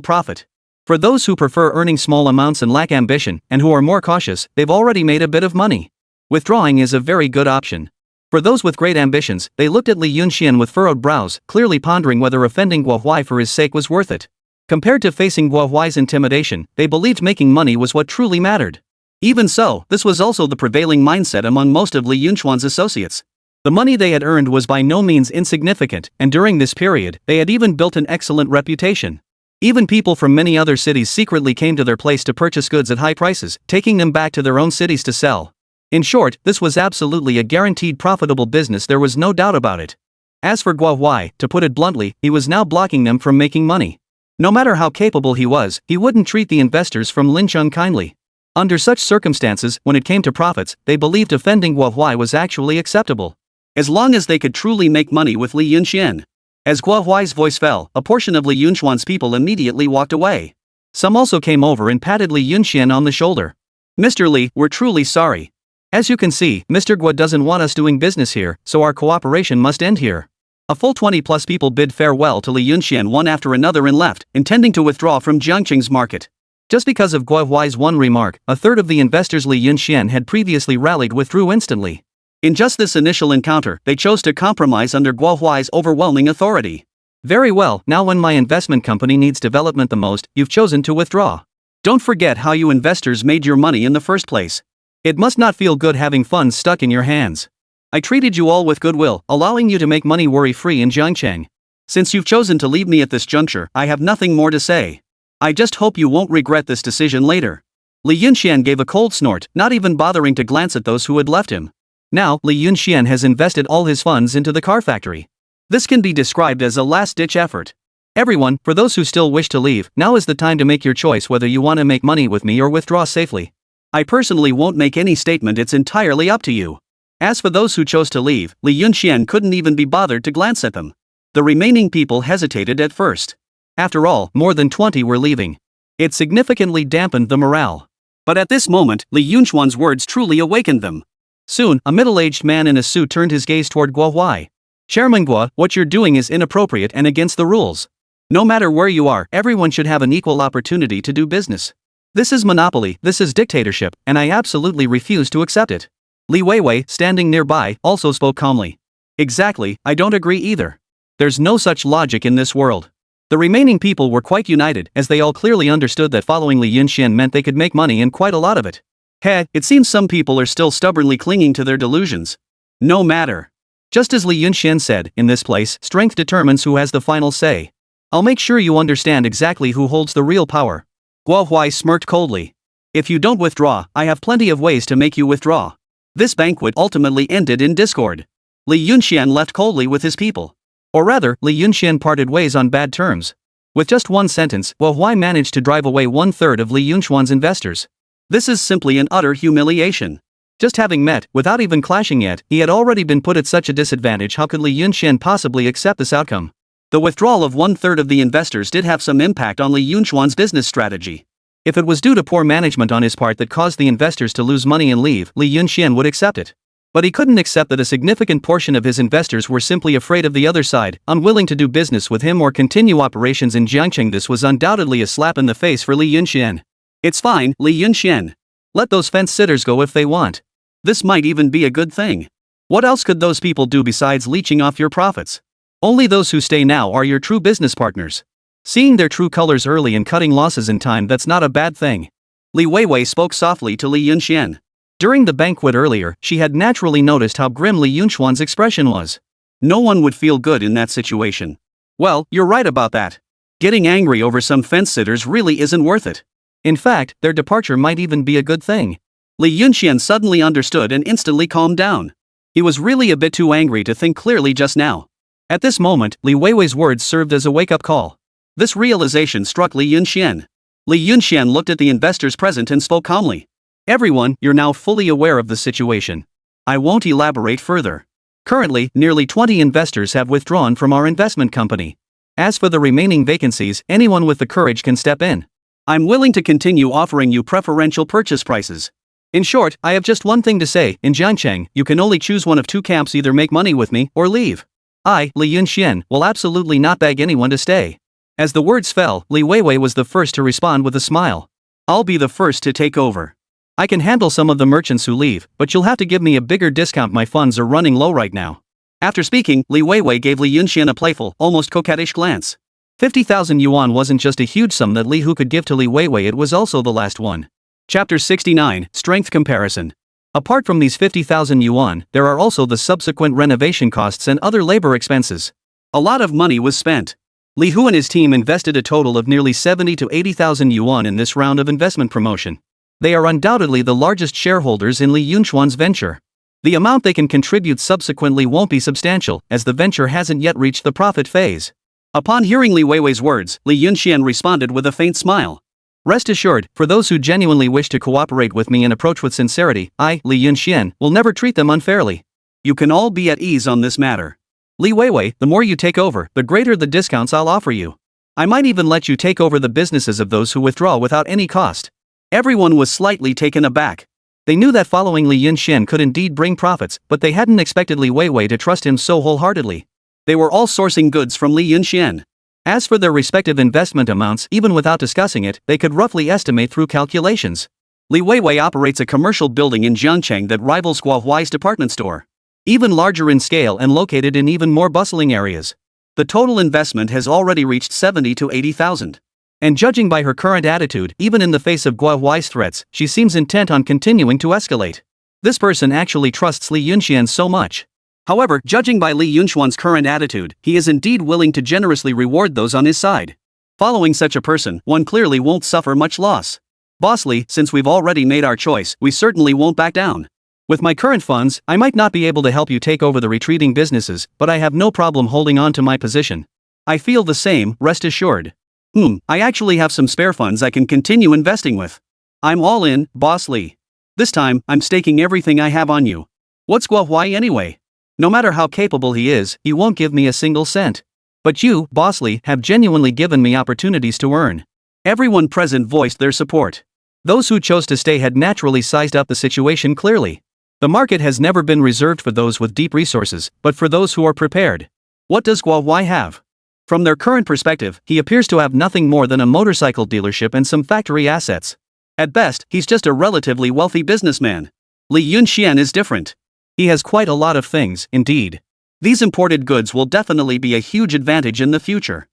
profit. For those who prefer earning small amounts and lack ambition, and who are more cautious, they've already made a bit of money. Withdrawing is a very good option. For those with great ambitions, they looked at Li Yunxian with furrowed brows, clearly pondering whether offending Guo Huai for his sake was worth it. Compared to facing Guo Huai's intimidation, they believed making money was what truly mattered. Even so, this was also the prevailing mindset among most of Li Yunxian's associates. The money they had earned was by no means insignificant, and during this period, they had even built an excellent reputation. Even people from many other cities secretly came to their place to purchase goods at high prices, taking them back to their own cities to sell. In short, this was absolutely a guaranteed profitable business, there was no doubt about it. As for Guo Huai, to put it bluntly, he was now blocking them from making money. No matter how capable he was, he wouldn't treat the investors from Lincheng kindly. Under such circumstances, when it came to profits, they believed offending Guo Huai was actually acceptable. as long as they could truly make money with Li Yunxian. As Guo Huai's voice fell, a portion of Li Yunxuan's people immediately walked away. Some also came over and patted Li Yunxian on the shoulder. Mr. Li, we're truly sorry. As you can see, Mr. Guo doesn't want us doing business here, so our cooperation must end here. A full 20+ people bid farewell to Li Yunxian one after another and left, intending to withdraw from Jiangqing's market. Just because of Guo Huai's one remark, a third of the investors Li Yunxian had previously rallied withdrew instantly. In just this initial encounter, they chose to compromise under Guo Huai's overwhelming authority. Very well, now when my investment company needs development the most, you've chosen to withdraw. Don't forget how you investors made your money in the first place. It must not feel good having funds stuck in your hands. I treated you all with goodwill, allowing you to make money worry-free in Jiangcheng. Since you've chosen to leave me at this juncture, I have nothing more to say. I just hope you won't regret this decision later. Li Yunxian gave a cold snort, not even bothering to glance at those who had left him. Now, Li Yunxian has invested all his funds into the car factory. This can be described as a last-ditch effort. Everyone, for those who still wish to leave, now is the time to make your choice whether you want to make money with me or withdraw safely. I personally won't make any statement, it's entirely up to you. As for those who chose to leave, Li Yunxian couldn't even be bothered to glance at them. The remaining people hesitated at first. After all, more than 20 were leaving. It significantly dampened the morale. But at this moment, Li Yunxuan's words truly awakened them. Soon, a middle-aged man in a suit turned his gaze toward Guo Huai. Chairman Guo, what you're doing is inappropriate and against the rules. No matter where you are, everyone should have an equal opportunity to do business. This is monopoly, this is dictatorship, and I absolutely refuse to accept it. Li Weiwei, standing nearby, also spoke calmly. Exactly, I don't agree either. There's no such logic in this world. The remaining people were quite united, as they all clearly understood that following Li Yunxian meant they could make money and quite a lot of it. It seems some people are still stubbornly clinging to their delusions. No matter. Just as Li Yunxian said, in this place, strength determines who has the final say. I'll make sure you understand exactly who holds the real power. Guo Huai smirked coldly. If you don't withdraw, I have plenty of ways to make you withdraw. This banquet ultimately ended in discord. Li Yunxian left coldly with his people. Or rather, Li Yunxian parted ways on bad terms. With just one sentence, Guo Huai managed to drive away 1/3 of Li Yunxuan's investors. This is simply an utter humiliation. Just having met, without even clashing yet, he had already been put at such a disadvantage. How could Li Yunxian possibly accept this outcome? The withdrawal of 1/3 of the investors did have some impact on Li Yunxuan's business strategy. If it was due to poor management on his part that caused the investors to lose money and leave, Li Yunxian would accept it. But he couldn't accept that a significant portion of his investors were simply afraid of the other side, unwilling to do business with him or continue operations in Jiangqing. This was undoubtedly a slap in the face for Li Yunxian. It's fine, Li Yunxian. Let those fence-sitters go if they want. This might even be a good thing. What else could those people do besides leeching off your profits? Only those who stay now are your true business partners. Seeing their true colors early and cutting losses in time, that's not a bad thing. Li Weiwei spoke softly to Li Yunxian. During the banquet earlier, she had naturally noticed how grim Li Yunxuan's expression was. No one would feel good in that situation. Well, you're right about that. Getting angry over some fence-sitters really isn't worth it. In fact, their departure might even be a good thing. Li Yunxian suddenly understood and instantly calmed down. He was really a bit too angry to think clearly just now. At this moment, Li Weiwei's words served as a wake-up call. This realization struck Li Yunxian. Li Yunxian looked at the investors present and spoke calmly. Everyone, you're now fully aware of the situation. I won't elaborate further. Currently, nearly 20 investors have withdrawn from our investment company. As for the remaining vacancies, anyone with the courage can step in. I'm willing to continue offering you preferential purchase prices. In short, I have just one thing to say, in Jiangcheng, you can only choose one of two camps: either make money with me, or leave. I, Li Yunxian, will absolutely not beg anyone to stay. As the words fell, Li Weiwei was the first to respond with a smile. I'll be the first to take over. I can handle some of the merchants who leave, but you'll have to give me a bigger discount, my funds are running low right now. After speaking, Li Weiwei gave Li Yunxian a playful, almost coquettish glance. 50,000 yuan wasn't just a huge sum that Li Hu could give to Li Weiwei, it was also the last one. Chapter 69, Strength Comparison. Apart from these 50,000 yuan, there are also the subsequent renovation costs and other labor expenses. A lot of money was spent. Li Hu and his team invested a total of nearly 70 to 80,000 yuan in this round of investment promotion. They are undoubtedly the largest shareholders in Li Yunxuan's venture. The amount they can contribute subsequently won't be substantial, as the venture hasn't yet reached the profit phase. Upon hearing Li Weiwei's words, Li Yunxian responded with a faint smile. Rest assured, for those who genuinely wish to cooperate with me and approach with sincerity, I, Li Yunxian, will never treat them unfairly. You can all be at ease on this matter. Li Weiwei, the more you take over, the greater the discounts I'll offer you. I might even let you take over the businesses of those who withdraw without any cost. Everyone was slightly taken aback. They knew that following Li Yunxian could indeed bring profits, but they hadn't expected Li Weiwei to trust him so wholeheartedly. They were all sourcing goods from Li Yunxian. As for their respective investment amounts, even without discussing it, they could roughly estimate through calculations. Li Weiwei operates a commercial building in Jiangcheng that rivals Guohuai's department store. Even larger in scale and located in even more bustling areas. The total investment has already reached 70 to 80,000. And judging by her current attitude, even in the face of Guohuai's threats, she seems intent on continuing to escalate. This person actually trusts Li Yunxian so much. However, judging by Li Yunxuan's current attitude, he is indeed willing to generously reward those on his side. Following such a person, one clearly won't suffer much loss. Boss Li, since we've already made our choice, we certainly won't back down. With my current funds, I might not be able to help you take over the retreating businesses, but I have no problem holding on to my position. I feel the same, rest assured. I actually have some spare funds I can continue investing with. I'm all in, Boss Li. This time, I'm staking everything I have on you. What's Guohuai anyway? No matter how capable he is, he won't give me a single cent. But you, Boss Li, have genuinely given me opportunities to earn. Everyone present voiced their support. Those who chose to stay had naturally sized up the situation clearly. The market has never been reserved for those with deep resources, but for those who are prepared. What does Guohuai have? From their current perspective, he appears to have nothing more than a motorcycle dealership and some factory assets. At best, he's just a relatively wealthy businessman. Li Yunxian is different. He has quite a lot of things, indeed. These imported goods will definitely be a huge advantage in the future.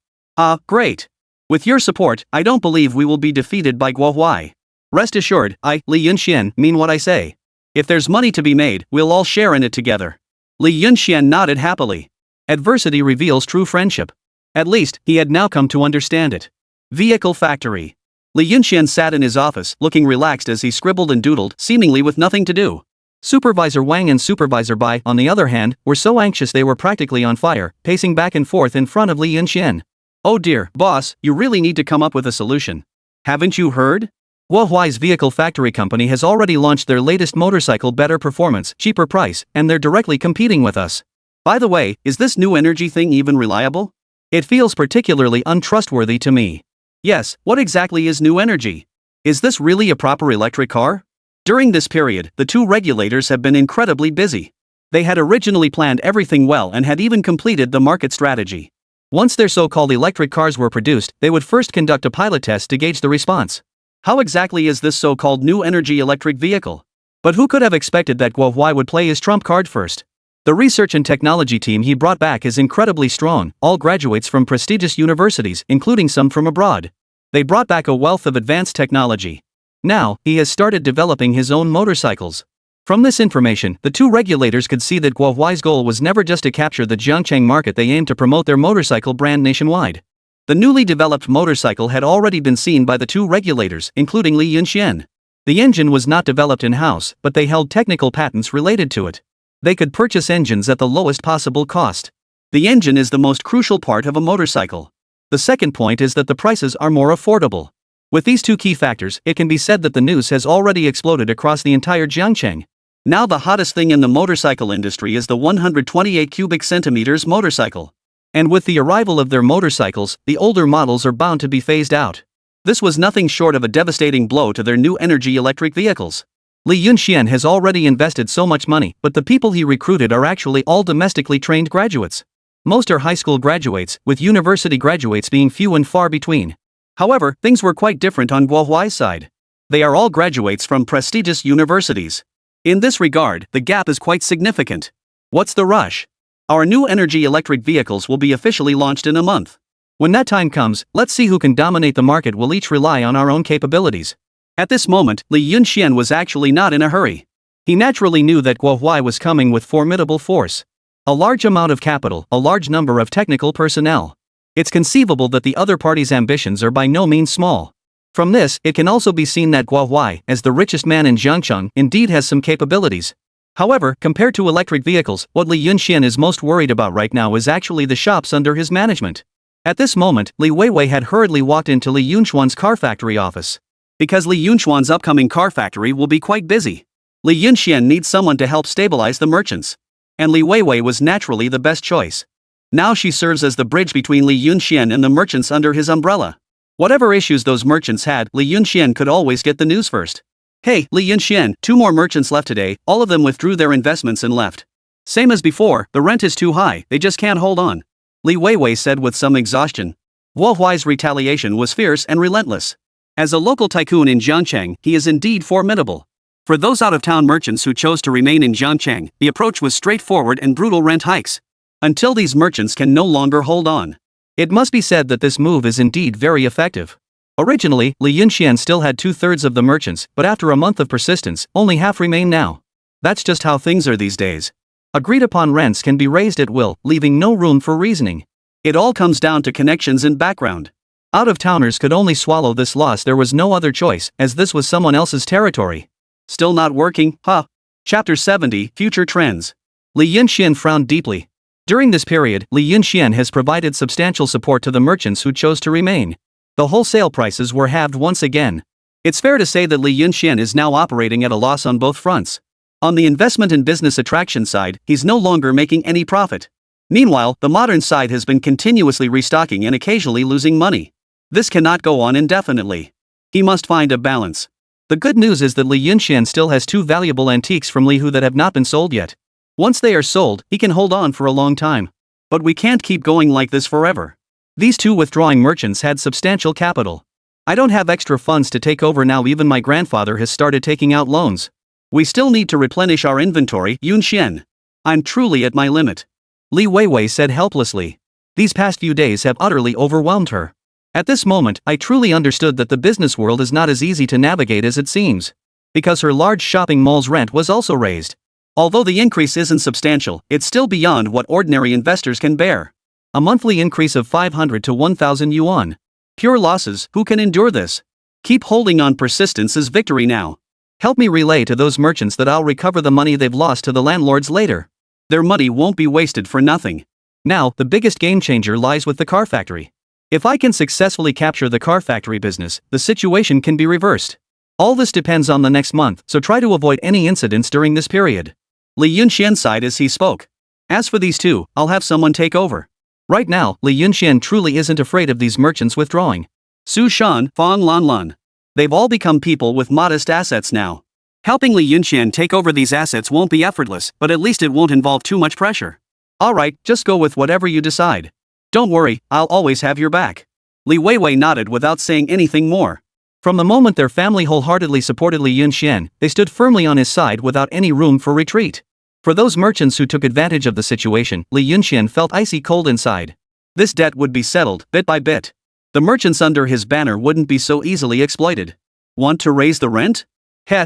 Great. With your support, I don't believe we will be defeated by Guohuai. Rest assured, I, Li Yunxian, mean what I say. If there's money to be made, we'll all share in it together. Li Yunxian nodded happily. Adversity reveals true friendship. At least, he had now come to understand it. Vehicle factory. Li Yunxian sat in his office, looking relaxed as he scribbled and doodled, seemingly with nothing to do. Supervisor Wang and Supervisor Bai, on the other hand, were so anxious they were practically on fire, pacing back and forth in front of Li Yunxian. Oh dear, boss, you really need to come up with a solution. Haven't you heard? Guohuai's vehicle factory company has already launched their latest motorcycle, better performance, cheaper price, and they're directly competing with us. By the way, is this new energy thing even reliable? It feels particularly untrustworthy to me. Yes, what exactly is new energy? Is this really a proper electric car? During this period, the two regulators have been incredibly busy. They had originally planned everything well and had even completed the market strategy. Once their so-called electric cars were produced, they would first conduct a pilot test to gauge the response. How exactly is this so-called new energy electric vehicle? But who could have expected that Guohuai would play his trump card first? The research and technology team he brought back is incredibly strong, all graduates from prestigious universities, including some from abroad. They brought back a wealth of advanced technology. Now, he has started developing his own motorcycles. From this information, the two regulators could see that Guohuai's goal was never just to capture the Jiangcheng market. They aimed to promote their motorcycle brand nationwide. The newly developed motorcycle had already been seen by the two regulators, including Li Yunxian. The engine was not developed in-house, but they held technical patents related to it. They could purchase engines at the lowest possible cost. The engine is the most crucial part of a motorcycle. The second point is that the prices are more affordable. With these two key factors, it can be said that the news has already exploded across the entire Jiangcheng. Now the hottest thing in the motorcycle industry is the 128 cubic centimeters motorcycle. And with the arrival of their motorcycles, the older models are bound to be phased out. This was nothing short of a devastating blow to their new energy electric vehicles. Li Yunxian has already invested so much money, but the people he recruited are actually all domestically trained graduates. Most are high school graduates, with university graduates being few and far between. However, things were quite different on Guohuai's side. They are all graduates from prestigious universities. In this regard, the gap is quite significant. What's the rush? Our new energy electric vehicles will be officially launched in a month. When that time comes, let's see who can dominate the market. We'll each rely on our own capabilities. At this moment, Li Yunxian was actually not in a hurry. He naturally knew that Guohuai was coming with formidable force. A large amount of capital, a large number of technical personnel. It's conceivable that the other party's ambitions are by no means small. From this, it can also be seen that Guohuai, as the richest man in Jiangcheng, indeed has some capabilities. However, compared to electric vehicles, what Li Yunxian is most worried about right now is actually the shops under his management. At this moment, Li Weiwei had hurriedly walked into Li Yunxuan's car factory office. Because Li Yunxuan's upcoming car factory will be quite busy. Li Yunxian needs someone to help stabilize the merchants. and Li Weiwei was naturally the best choice. Now she serves as the bridge between Li Yunxian and the merchants under his umbrella. Whatever issues those merchants had, Li Yunxian could always get the news first. Hey, Li Yunxian, 2 more merchants left today, all of them withdrew their investments and left. Same as before, the rent is too high, they just can't hold on. Li Weiwei said with some exhaustion. Wu Huai's retaliation was fierce and relentless. As a local tycoon in Jiangcheng, he is indeed formidable. For those out-of-town merchants who chose to remain in Jiangcheng, the approach was straightforward and brutal rent hikes. Until these merchants can no longer hold on. It must be said that this move is indeed very effective. Originally, Li Yunxian still had 2/3 of the merchants, but after a month of persistence, only half remain now. That's just how things are these days. Agreed upon rents can be raised at will, leaving no room for reasoning. It all comes down to connections and background. Out-of-towners could only swallow this loss. There was no other choice, as this was someone else's territory. Still not working, huh? Chapter 70, Future Trends. Li Yunxian frowned deeply. During this period, Li Yunxian has provided substantial support to the merchants who chose to remain. The wholesale prices were halved once again. It's fair to say that Li Yunxian is now operating at a loss on both fronts. On the investment and business attraction side, he's no longer making any profit. Meanwhile, the modern side has been continuously restocking and occasionally losing money. This cannot go on indefinitely. He must find a balance. The good news is that Li Yunxian still has 2 valuable antiques from Li Hu that have not been sold yet. Once they are sold, he can hold on for a long time. But we can't keep going like this forever. These 2 withdrawing merchants had substantial capital. I don't have extra funds to take over now. Even my grandfather has started taking out loans. We still need to replenish our inventory, Yunxian. I'm truly at my limit. Li Weiwei said helplessly. These past few days have utterly overwhelmed her. At this moment, I truly understood that the business world is not as easy to navigate as it seems. Because her large shopping mall's rent was also raised. Although the increase isn't substantial, it's still beyond what ordinary investors can bear. A monthly increase of 500 to 1,000 yuan. Pure losses, who can endure this? Keep holding on. Persistence is victory now. Help me relay to those merchants that I'll recover the money they've lost to the landlords later. Their money won't be wasted for nothing. Now, the biggest game changer lies with the car factory. If I can successfully capture the car factory business, the situation can be reversed. All this depends on the next month, so try to avoid any incidents during this period. Li Yunxian sighed as he spoke. As for these 2, I'll have someone take over. Right now, Li Yunxian truly isn't afraid of these merchants withdrawing. Su Shan, Fang Lanlan. They've all become people with modest assets now. Helping Li Yunxian take over these assets won't be effortless, but at least it won't involve too much pressure. Alright, just go with whatever you decide. Don't worry, I'll always have your back. Li Weiwei nodded without saying anything more. From the moment their family wholeheartedly supported Li Yunxian, they stood firmly on his side without any room for retreat. For those merchants who took advantage of the situation, Li Yunxian felt icy cold inside. This debt would be settled, bit by bit. The merchants under his banner wouldn't be so easily exploited. Want to raise the rent?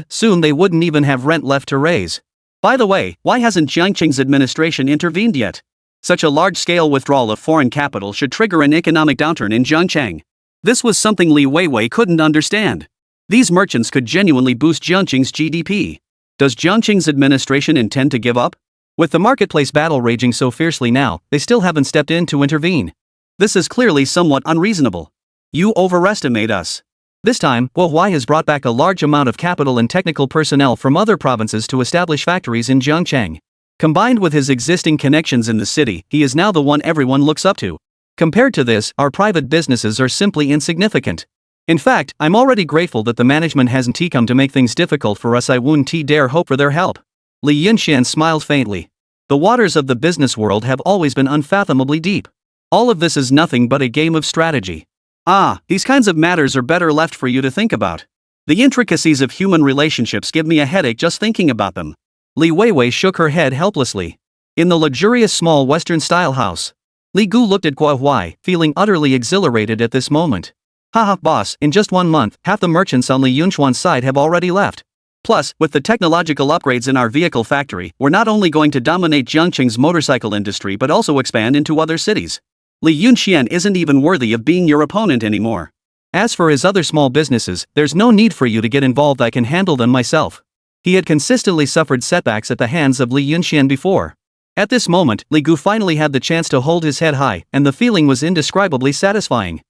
Soon they wouldn't even have rent left to raise. By the way, why hasn't Jiangcheng's administration intervened yet? Such a large-scale withdrawal of foreign capital should trigger an economic downturn in Jiangcheng. This was something Li Weiwei couldn't understand. These merchants could genuinely boost Jiangcheng's GDP. Does Jiangcheng's administration intend to give up? With the marketplace battle raging so fiercely now, they still haven't stepped in to intervene. This is clearly somewhat unreasonable. You overestimate us. This time, Wu Huai has brought back a large amount of capital and technical personnel from other provinces to establish factories in Jiangcheng. Combined with his existing connections in the city, he is now the one everyone looks up to. Compared to this, our private businesses are simply insignificant. In fact, I'm already grateful that the management hasn't come to make things difficult for us. I wouldn't dare hope for their help. Li Yunxian smiled faintly. The waters of the business world have always been unfathomably deep. All of this is nothing but a game of strategy. These kinds of matters are better left for you to think about. The intricacies of human relationships give me a headache just thinking about them. Li Weiwei shook her head helplessly. In the luxurious small Western-style house, Li Gu looked at Wu Huai, feeling utterly exhilarated at this moment. Haha, boss, in just 1 month, half the merchants on Li Yunxuan's side have already left. Plus, with the technological upgrades in our vehicle factory, we're not only going to dominate Jiangcheng's motorcycle industry but also expand into other cities. Li Yunxian isn't even worthy of being your opponent anymore. As for his other small businesses, there's no need for you to get involved. I can handle them myself. He had consistently suffered setbacks at the hands of Li Yunxian before. At this moment, Li Gu finally had the chance to hold his head high, and the feeling was indescribably satisfying.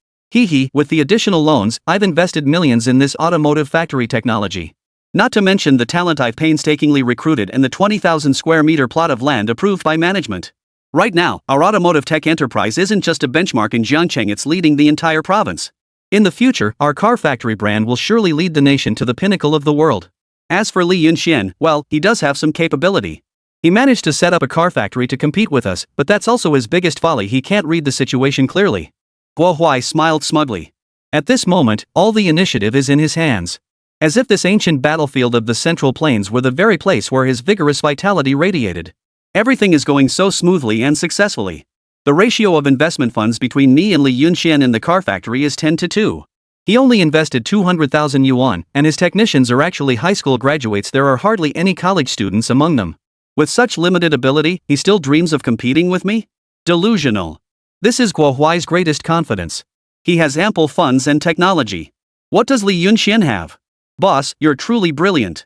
With the additional loans, I've invested millions in this automotive factory technology. Not to mention the talent I've painstakingly recruited and the 20,000 square meter plot of land approved by management. Right now, our automotive tech enterprise isn't just a benchmark in Jiangcheng, it's leading the entire province. In the future, our car factory brand will surely lead the nation to the pinnacle of the world. As for Li Yunxian, well, he does have some capability. He managed to set up a car factory to compete with us, but that's also his biggest folly: he can't read the situation clearly. Guo Huai smiled smugly. At this moment, all the initiative is in his hands. As if this ancient battlefield of the Central Plains were the very place where his vigorous vitality radiated. Everything is going so smoothly and successfully. The ratio of investment funds between me and Li Yunxian in the car factory is 10-2. He only invested 200,000 yuan, and his technicians are actually high school graduates. There are hardly any college students among them. With such limited ability, he still dreams of competing with me? Delusional. This is Guo Huai's greatest confidence. He has ample funds and technology. What does Li Yunxian have? Boss, you're truly brilliant.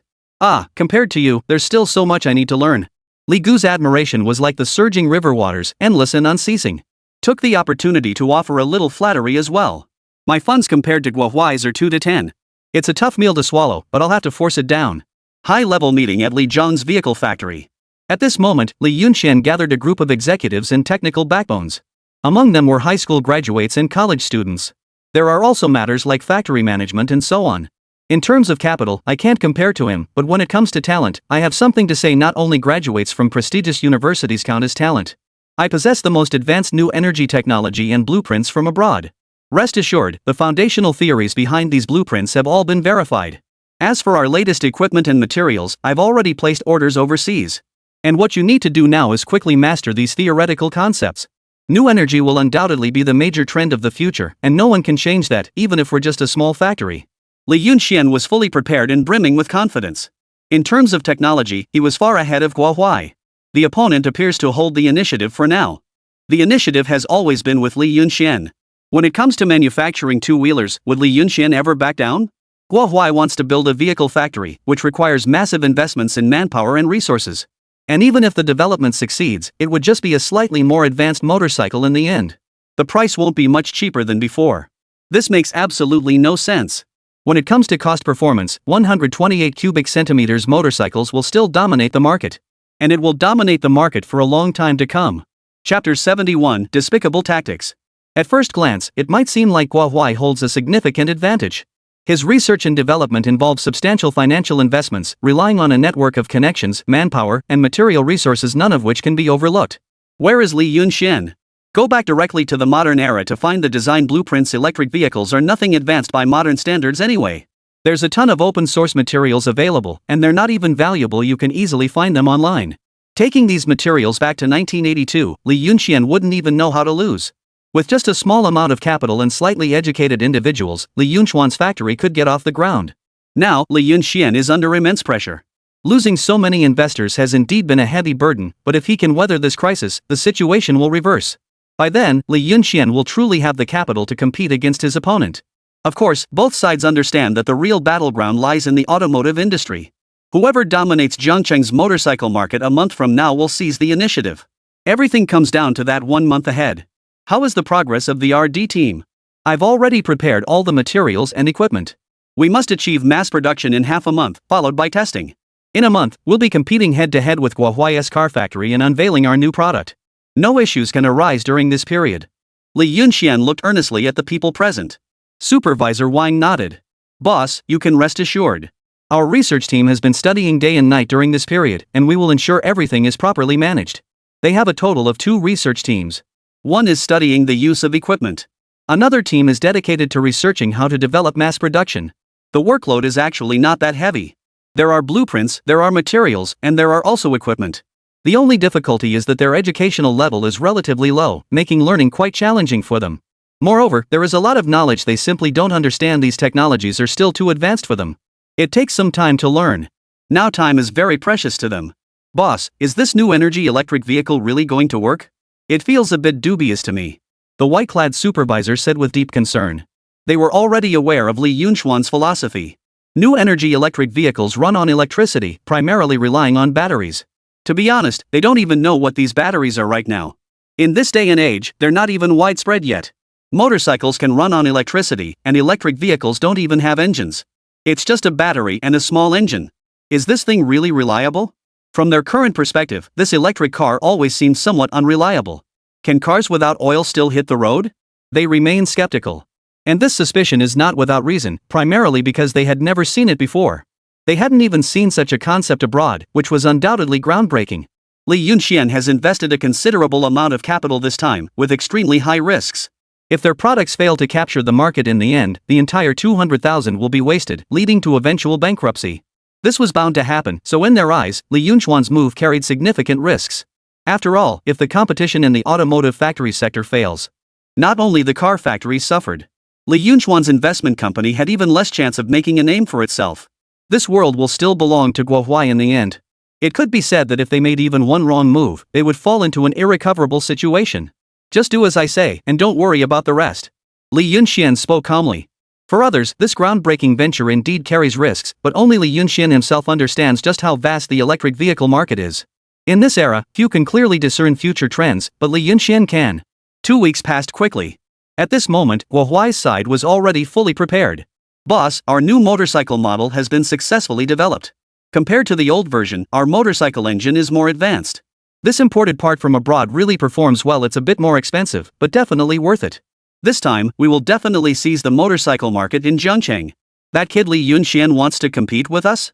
Compared to you, there's still so much I need to learn. Li Gu's admiration was like the surging river waters, endless and unceasing. Took the opportunity to offer a little flattery as well. My funds compared to Guo Huai's are 2-10. It's a tough meal to swallow, but I'll have to force it down. High-level meeting at Li Zhang's vehicle factory. At this moment, Li Yunxian gathered a group of executives and technical backbones. Among them were high school graduates and college students. There are also matters like factory management and so on. In terms of capital, I can't compare to him, but when it comes to talent, I have something to say. Not only graduates from prestigious universities count as talent. I possess the most advanced new energy technology and blueprints from abroad. Rest assured, the foundational theories behind these blueprints have all been verified. As for our latest equipment and materials, I've already placed orders overseas. And what you need to do now is quickly master these theoretical concepts. New energy will undoubtedly be the major trend of the future, and no one can change that, even if we're just a small factory. Li Yunxian was fully prepared and brimming with confidence. In terms of technology, he was far ahead of Guo Huai. The opponent appears to hold the initiative for now. The initiative has always been with Li Yunxian. When it comes to manufacturing two-wheelers, would Li Yunxian ever back down? Guo Huai wants to build a vehicle factory, which requires massive investments in manpower and resources. And even if the development succeeds, it would just be a slightly more advanced motorcycle in the end. The price won't be much cheaper than before. This makes absolutely no sense. When it comes to cost performance, 128 cubic centimeters motorcycles will still dominate the market. And it will dominate the market for a long time to come. Chapter 71, Despicable Tactics. At first glance, it might seem like Guo Huai holds a significant advantage. His research and development involves substantial financial investments, relying on a network of connections, manpower, and material resources, none of which can be overlooked. Where is Li Yunxian? Go back directly to the modern era to find the design blueprints. Electric vehicles are nothing advanced by modern standards anyway. There's a ton of open source materials available, and they're not even valuable. You can easily find them online. Taking these materials back to 1982, Li Yunxian wouldn't even know how to lose. With just a small amount of capital and slightly educated individuals, Li Yunxian's factory could get off the ground. Now, Li Yunxian is under immense pressure. Losing so many investors has indeed been a heavy burden, but if he can weather this crisis, the situation will reverse. By then, Li Yunxian will truly have the capital to compete against his opponent. Of course, both sides understand that the real battleground lies in the automotive industry. Whoever dominates Jiangcheng's motorcycle market a month from now will seize the initiative. Everything comes down to that 1 month ahead. How is the progress of the RD team? I've already prepared all the materials and equipment. We must achieve mass production in half a month, followed by testing. In a month, we'll be competing head-to-head with Guo Huai's car factory and unveiling our new product. No issues can arise during this period. Li Yunxian looked earnestly at the people present. Supervisor Wang nodded. Boss, you can rest assured. Our research team has been studying day and night during this period, and we will ensure everything is properly managed. They have a total of 2 research teams. One is studying the use of equipment. Another team is dedicated to researching how to develop mass production. The workload is actually not that heavy. There are blueprints, there are materials, and there are also equipment. The only difficulty is that their educational level is relatively low, making learning quite challenging for them. Moreover, there is a lot of knowledge they simply don't understand. These technologies are still too advanced for them. It takes some time to learn. Now time is very precious to them. Boss, is this new energy electric vehicle really going to work? It feels a bit dubious to me. The white-clad supervisor said with deep concern. They were already aware of Li Yunxian's philosophy. New energy electric vehicles run on electricity, primarily relying on batteries. To be honest, they don't even know what these batteries are right now. In this day and age, they're not even widespread yet. Motorcycles can run on electricity, and electric vehicles don't even have engines. It's just a battery and a small engine. Is this thing really reliable? From their current perspective, this electric car always seems somewhat unreliable. Can cars without oil still hit the road? They remain skeptical. And this suspicion is not without reason, primarily because they had never seen it before. They hadn't even seen such a concept abroad, which was undoubtedly groundbreaking. Li Yunxian has invested a considerable amount of capital this time, with extremely high risks. If their products fail to capture the market in the end, the entire 200,000 will be wasted, leading to eventual bankruptcy. This was bound to happen, so in their eyes, Li Yunxian's move carried significant risks. After all, if the competition in the automotive factory sector fails, not only the car factories suffered. Li Yunxian's investment company had even less chance of making a name for itself. This world will still belong to Guohuai in the end. It could be said that if they made even one wrong move, they would fall into an irrecoverable situation. Just do as I say, and don't worry about the rest. Li Yunxian spoke calmly. For others, this groundbreaking venture indeed carries risks, but only Li Yunxian himself understands just how vast the electric vehicle market is. In this era, few can clearly discern future trends, but Li Yunxian can. 2 weeks passed quickly. At this moment, Guohuai's side was already fully prepared. Boss, our new motorcycle model has been successfully developed. Compared to the old version, our motorcycle engine is more advanced. This imported part from abroad really performs well. It's a bit more expensive, but definitely worth it. This time, we will definitely seize the motorcycle market in Zhangcheng. That kid Li Yunxian wants to compete with us?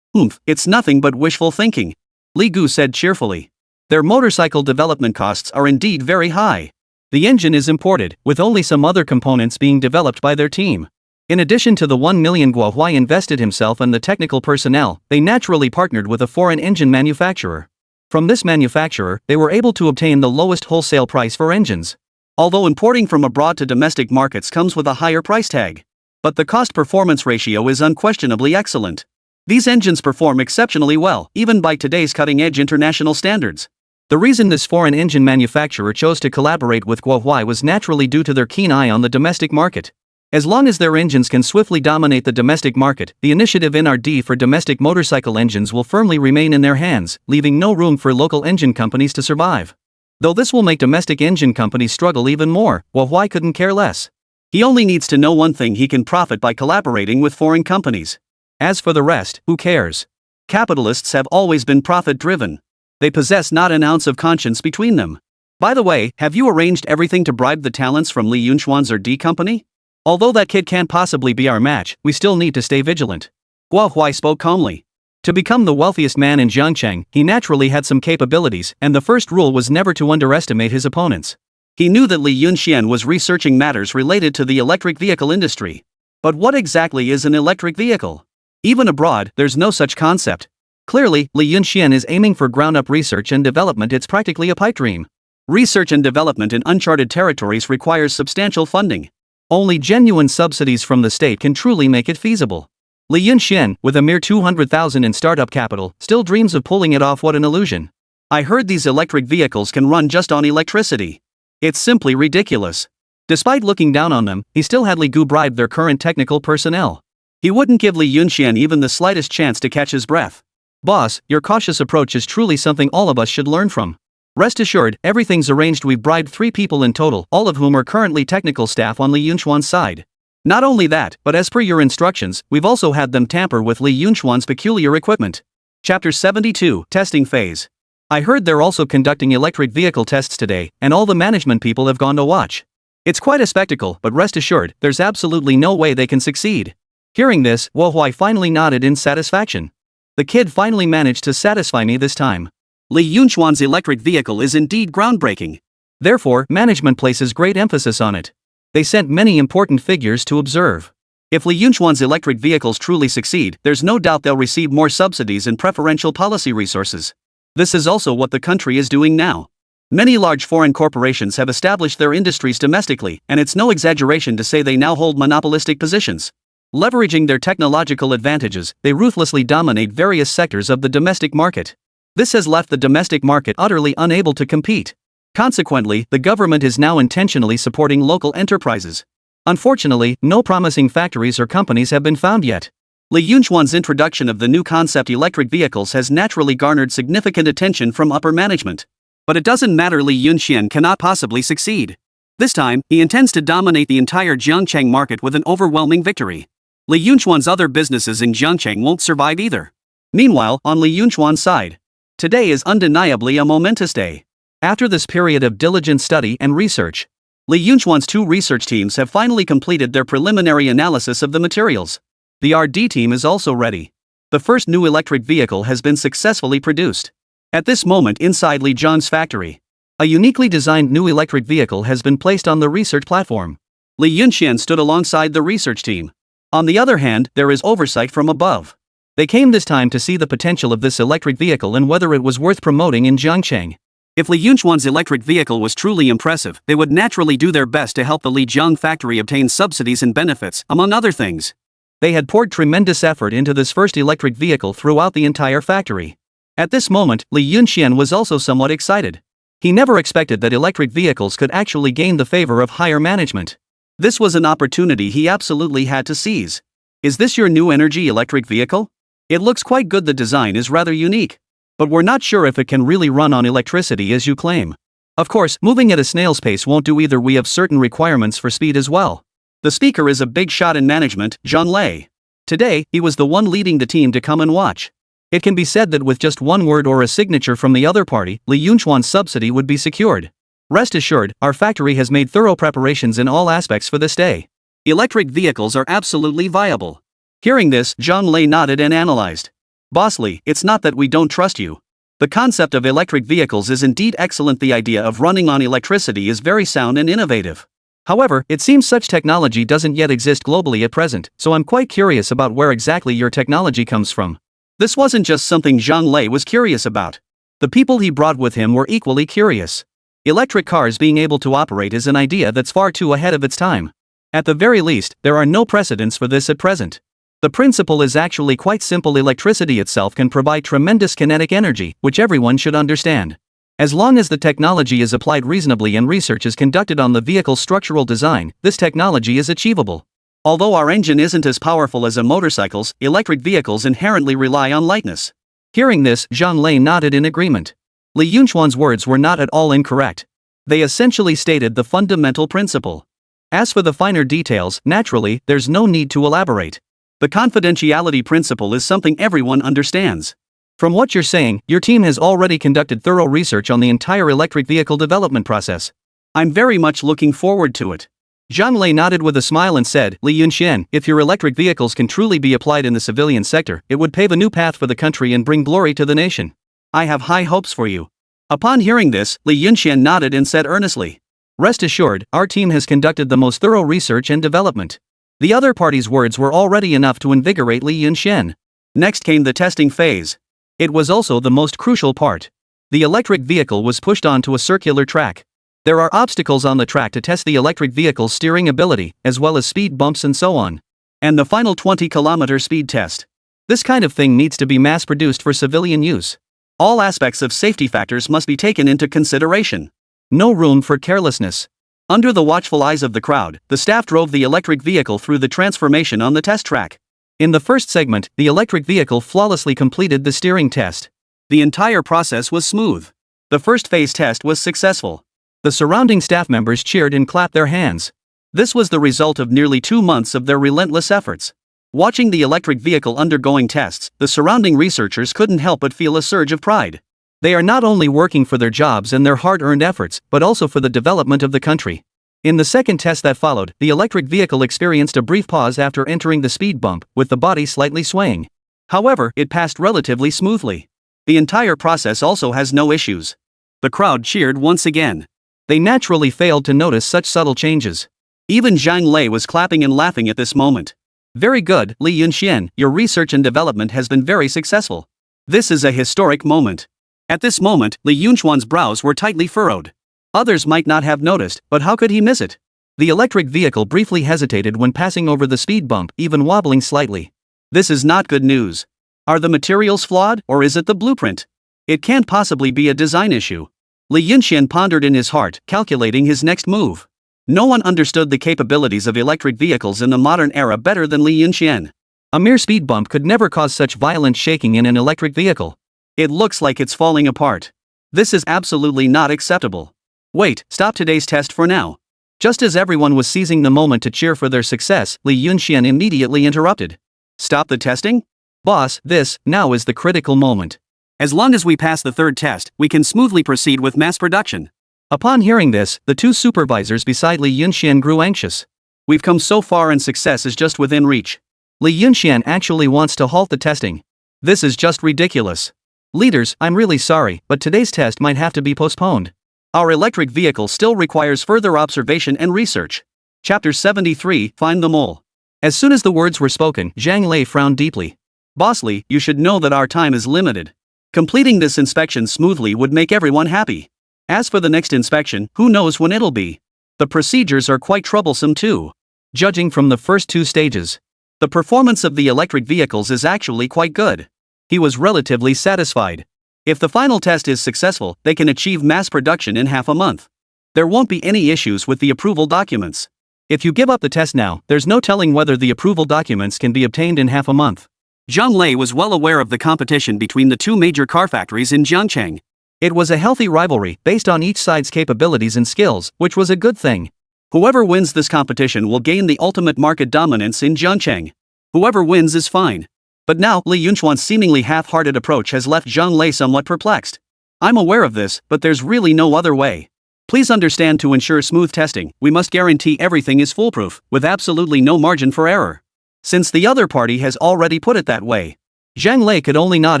It's nothing but wishful thinking. Li Gu said cheerfully. Their motorcycle development costs are indeed very high. The engine is imported, with only some other components being developed by their team. In addition to the 1 million Guohuai invested himself and the technical personnel, they naturally partnered with a foreign engine manufacturer. From this manufacturer, they were able to obtain the lowest wholesale price for engines. Although importing from abroad to domestic markets comes with a higher price tag. But the cost-performance ratio is unquestionably excellent. These engines perform exceptionally well, even by today's cutting-edge international standards. The reason this foreign engine manufacturer chose to collaborate with Guohuai was naturally due to their keen eye on the domestic market. As long as their engines can swiftly dominate the domestic market, the initiative in R&D for domestic motorcycle engines will firmly remain in their hands, leaving no room for local engine companies to survive. Though this will make domestic engine companies struggle even more, Guohuai couldn't care less. He only needs to know one thing: he can profit by collaborating with foreign companies. As for the rest, who cares? Capitalists have always been profit-driven. They possess not an ounce of conscience between them. By the way, have you arranged everything to bribe the talents from Li Yunxian's R&D company? Although that kid can't possibly be our match, we still need to stay vigilant. Guohuai spoke calmly. To become the wealthiest man in Zhangcheng, he naturally had some capabilities, and the first rule was never to underestimate his opponents. He knew that Li Yunxian was researching matters related to the electric vehicle industry. But what exactly is an electric vehicle? Even abroad, there's no such concept. Clearly, Li Yunxian is aiming for ground-up research and development. It's practically a pipe dream. Research and development in uncharted territories requires substantial funding. Only genuine subsidies from the state can truly make it feasible. Li Yunxian, with a mere 200,000 in startup capital, still dreams of pulling it off. What an illusion. I heard these electric vehicles can run just on electricity. It's simply ridiculous. Despite looking down on them, he still had Li Gu bribe their current technical personnel. He wouldn't give Li Yunxian even the slightest chance to catch his breath. Boss, your cautious approach is truly something all of us should learn from. Rest assured, everything's arranged. We've bribed 3 people in total, all of whom are currently technical staff on Li Yunxian's side. Not only that, but as per your instructions, we've also had them tamper with Li Yunxian's peculiar equipment. Chapter 72, Testing Phase. I heard they're also conducting electric vehicle tests today, and all the management people have gone to watch. It's quite a spectacle, but rest assured, there's absolutely no way they can succeed. Hearing this, Guohuai finally nodded in satisfaction. The kid finally managed to satisfy me this time. Li Yunxian's electric vehicle is indeed groundbreaking. Therefore, management places great emphasis on it. They sent many important figures to observe. If Li Yunxian's electric vehicles truly succeed, there's no doubt they'll receive more subsidies and preferential policy resources. This is also what the country is doing now. Many large foreign corporations have established their industries domestically, and it's no exaggeration to say they now hold monopolistic positions. Leveraging their technological advantages, they ruthlessly dominate various sectors of the domestic market. This has left the domestic market utterly unable to compete. Consequently, the government is now intentionally supporting local enterprises. Unfortunately, no promising factories or companies have been found yet. Li Yunxian's introduction of the new concept electric vehicles has naturally garnered significant attention from upper management. But it doesn't matter, Li Yunxian cannot possibly succeed. This time, he intends to dominate the entire Zhangcheng market with an overwhelming victory. Li Yunchuan's other businesses in Jiangcheng won't survive either. Meanwhile, on Li Yunchuan's side, today is undeniably a momentous day. After this period of diligent study and research, Li Yunchuan's two research teams have finally completed their preliminary analysis of the materials. The R&D team is also ready. The first new electric vehicle has been successfully produced. At this moment inside Li Zhang's factory, a uniquely designed new electric vehicle has been placed on the research platform. Li Yunxian stood alongside the research team. On the other hand, there is oversight from above. They came this time to see the potential of this electric vehicle and whether it was worth promoting in Jiangcheng. If Li Yunchuan's electric vehicle was truly impressive, they would naturally do their best to help the Li Zhang factory obtain subsidies and benefits, among other things. They had poured tremendous effort into this first electric vehicle throughout the entire factory. At this moment, Li Yunxian was also somewhat excited. He never expected that electric vehicles could actually gain the favor of higher management. This was an opportunity he absolutely had to seize. Is this your new energy electric vehicle? It looks quite good. The design is rather unique. But we're not sure if it can really run on electricity as you claim. Of course, moving at a snail's pace won't do either. We have certain requirements for speed as well. The speaker is a big shot in management, John Lei. Today, he was the one leading the team to come and watch. It can be said that with just one word or a signature from the other party, Li Yunchuan's subsidy would be secured. Rest assured, our factory has made thorough preparations in all aspects for this day. Electric vehicles are absolutely viable. Hearing this, Zhang Lei nodded and analyzed. Boss Li, it's not that we don't trust you. The concept of electric vehicles is indeed excellent. The idea of running on electricity is very sound and innovative. However, it seems such technology doesn't yet exist globally at present, so I'm quite curious about where exactly your technology comes from. This wasn't just something Zhang Lei was curious about. The people he brought with him were equally curious. Electric cars being able to operate is an idea that's far too ahead of its time. At the very least, there are no precedents for this at present. The principle is actually quite simple. Electricity itself can provide tremendous kinetic energy, which everyone should understand. As long as the technology is applied reasonably and research is conducted on the vehicle's structural design, this technology is achievable. Although our engine isn't as powerful as a motorcycle's, electric vehicles inherently rely on lightness. Hearing this, Zhang Lei nodded in agreement. Li Yunchuan's words were not at all incorrect. They essentially stated the fundamental principle. As for the finer details, naturally, there's no need to elaborate. The confidentiality principle is something everyone understands. From what you're saying, your team has already conducted thorough research on the entire electric vehicle development process. I'm very much looking forward to it. Zhang Lei nodded with a smile and said, Li Yunxian, if your electric vehicles can truly be applied in the civilian sector, it would pave a new path for the country and bring glory to the nation. I have high hopes for you. Upon hearing this, Li Yunxian nodded and said earnestly, rest assured, our team has conducted the most thorough research and development. The other party's words were already enough to invigorate Li Yunxian. Next came the testing phase. It was also the most crucial part. The electric vehicle was pushed onto a circular track. There are obstacles on the track to test the electric vehicle's steering ability, as well as speed bumps and so on. And the final 20-kilometer speed test. This kind of thing needs to be mass-produced for civilian use. All aspects of safety factors must be taken into consideration. No room for carelessness. Under the watchful eyes of the crowd, the staff drove the electric vehicle through the transformation on the test track. In the first segment, the electric vehicle flawlessly completed the steering test. The entire process was smooth. The first phase test was successful. The surrounding staff members cheered and clapped their hands. This was the result of nearly 2 months of their relentless efforts. Watching the electric vehicle undergoing tests, the surrounding researchers couldn't help but feel a surge of pride. They are not only working for their jobs and their hard-earned efforts, but also for the development of the country. In the second test that followed, the electric vehicle experienced a brief pause after entering the speed bump, with the body slightly swaying. However, it passed relatively smoothly. The entire process also has no issues. The crowd cheered once again. They naturally failed to notice such subtle changes. Even Zhang Lei was clapping and laughing at this moment. Very good, Li Yunxian, your research and development has been very successful. This is a historic moment. At this moment, Li Yunchuan's brows were tightly furrowed. Others might not have noticed, but how could he miss it? The electric vehicle briefly hesitated when passing over the speed bump, even wobbling slightly. This is not good news. Are the materials flawed, or is it the blueprint? It can't possibly be a design issue. Li Yunxian pondered in his heart, calculating his next move. No one understood the capabilities of electric vehicles in the modern era better than Li Yunxian. A mere speed bump could never cause such violent shaking in an electric vehicle. It looks like it's falling apart. This is absolutely not acceptable. Wait, stop today's test for now. Just as everyone was seizing the moment to cheer for their success, Li Yunxian immediately interrupted. Stop the testing? Boss, this, now is the critical moment. As long as we pass the third test, we can smoothly proceed with mass production. Upon hearing this, the two supervisors beside Li Yunxian grew anxious. We've come so far and success is just within reach. Li Yunxian actually wants to halt the testing. This is just ridiculous. Leaders, I'm really sorry, but today's test might have to be postponed. Our electric vehicle still requires further observation and research. Chapter 73, Find the Mole. As soon as the words were spoken, Zhang Lei frowned deeply. Boss Li, you should know that our time is limited. Completing this inspection smoothly would make everyone happy. As for the next inspection, who knows when it'll be? The procedures are quite troublesome too. Judging from the first two stages, the performance of the electric vehicles is actually quite good. He was relatively satisfied. If the final test is successful, they can achieve mass production in half a month. There won't be any issues with the approval documents. If you give up the test now, there's no telling whether the approval documents can be obtained in half a month. Zhang Lei was well aware of the competition between the two major car factories in Jiangcheng. It was a healthy rivalry based on each side's capabilities and skills, which was a good thing. Whoever wins this competition will gain the ultimate market dominance in Jiangcheng. Whoever wins is fine. But now, Li Yunchuan's seemingly half-hearted approach has left Zhang Lei somewhat perplexed. I'm aware of this, but there's really no other way. Please understand, to ensure smooth testing, we must guarantee everything is foolproof, with absolutely no margin for error. Since the other party has already put it that way. Zhang Lei could only nod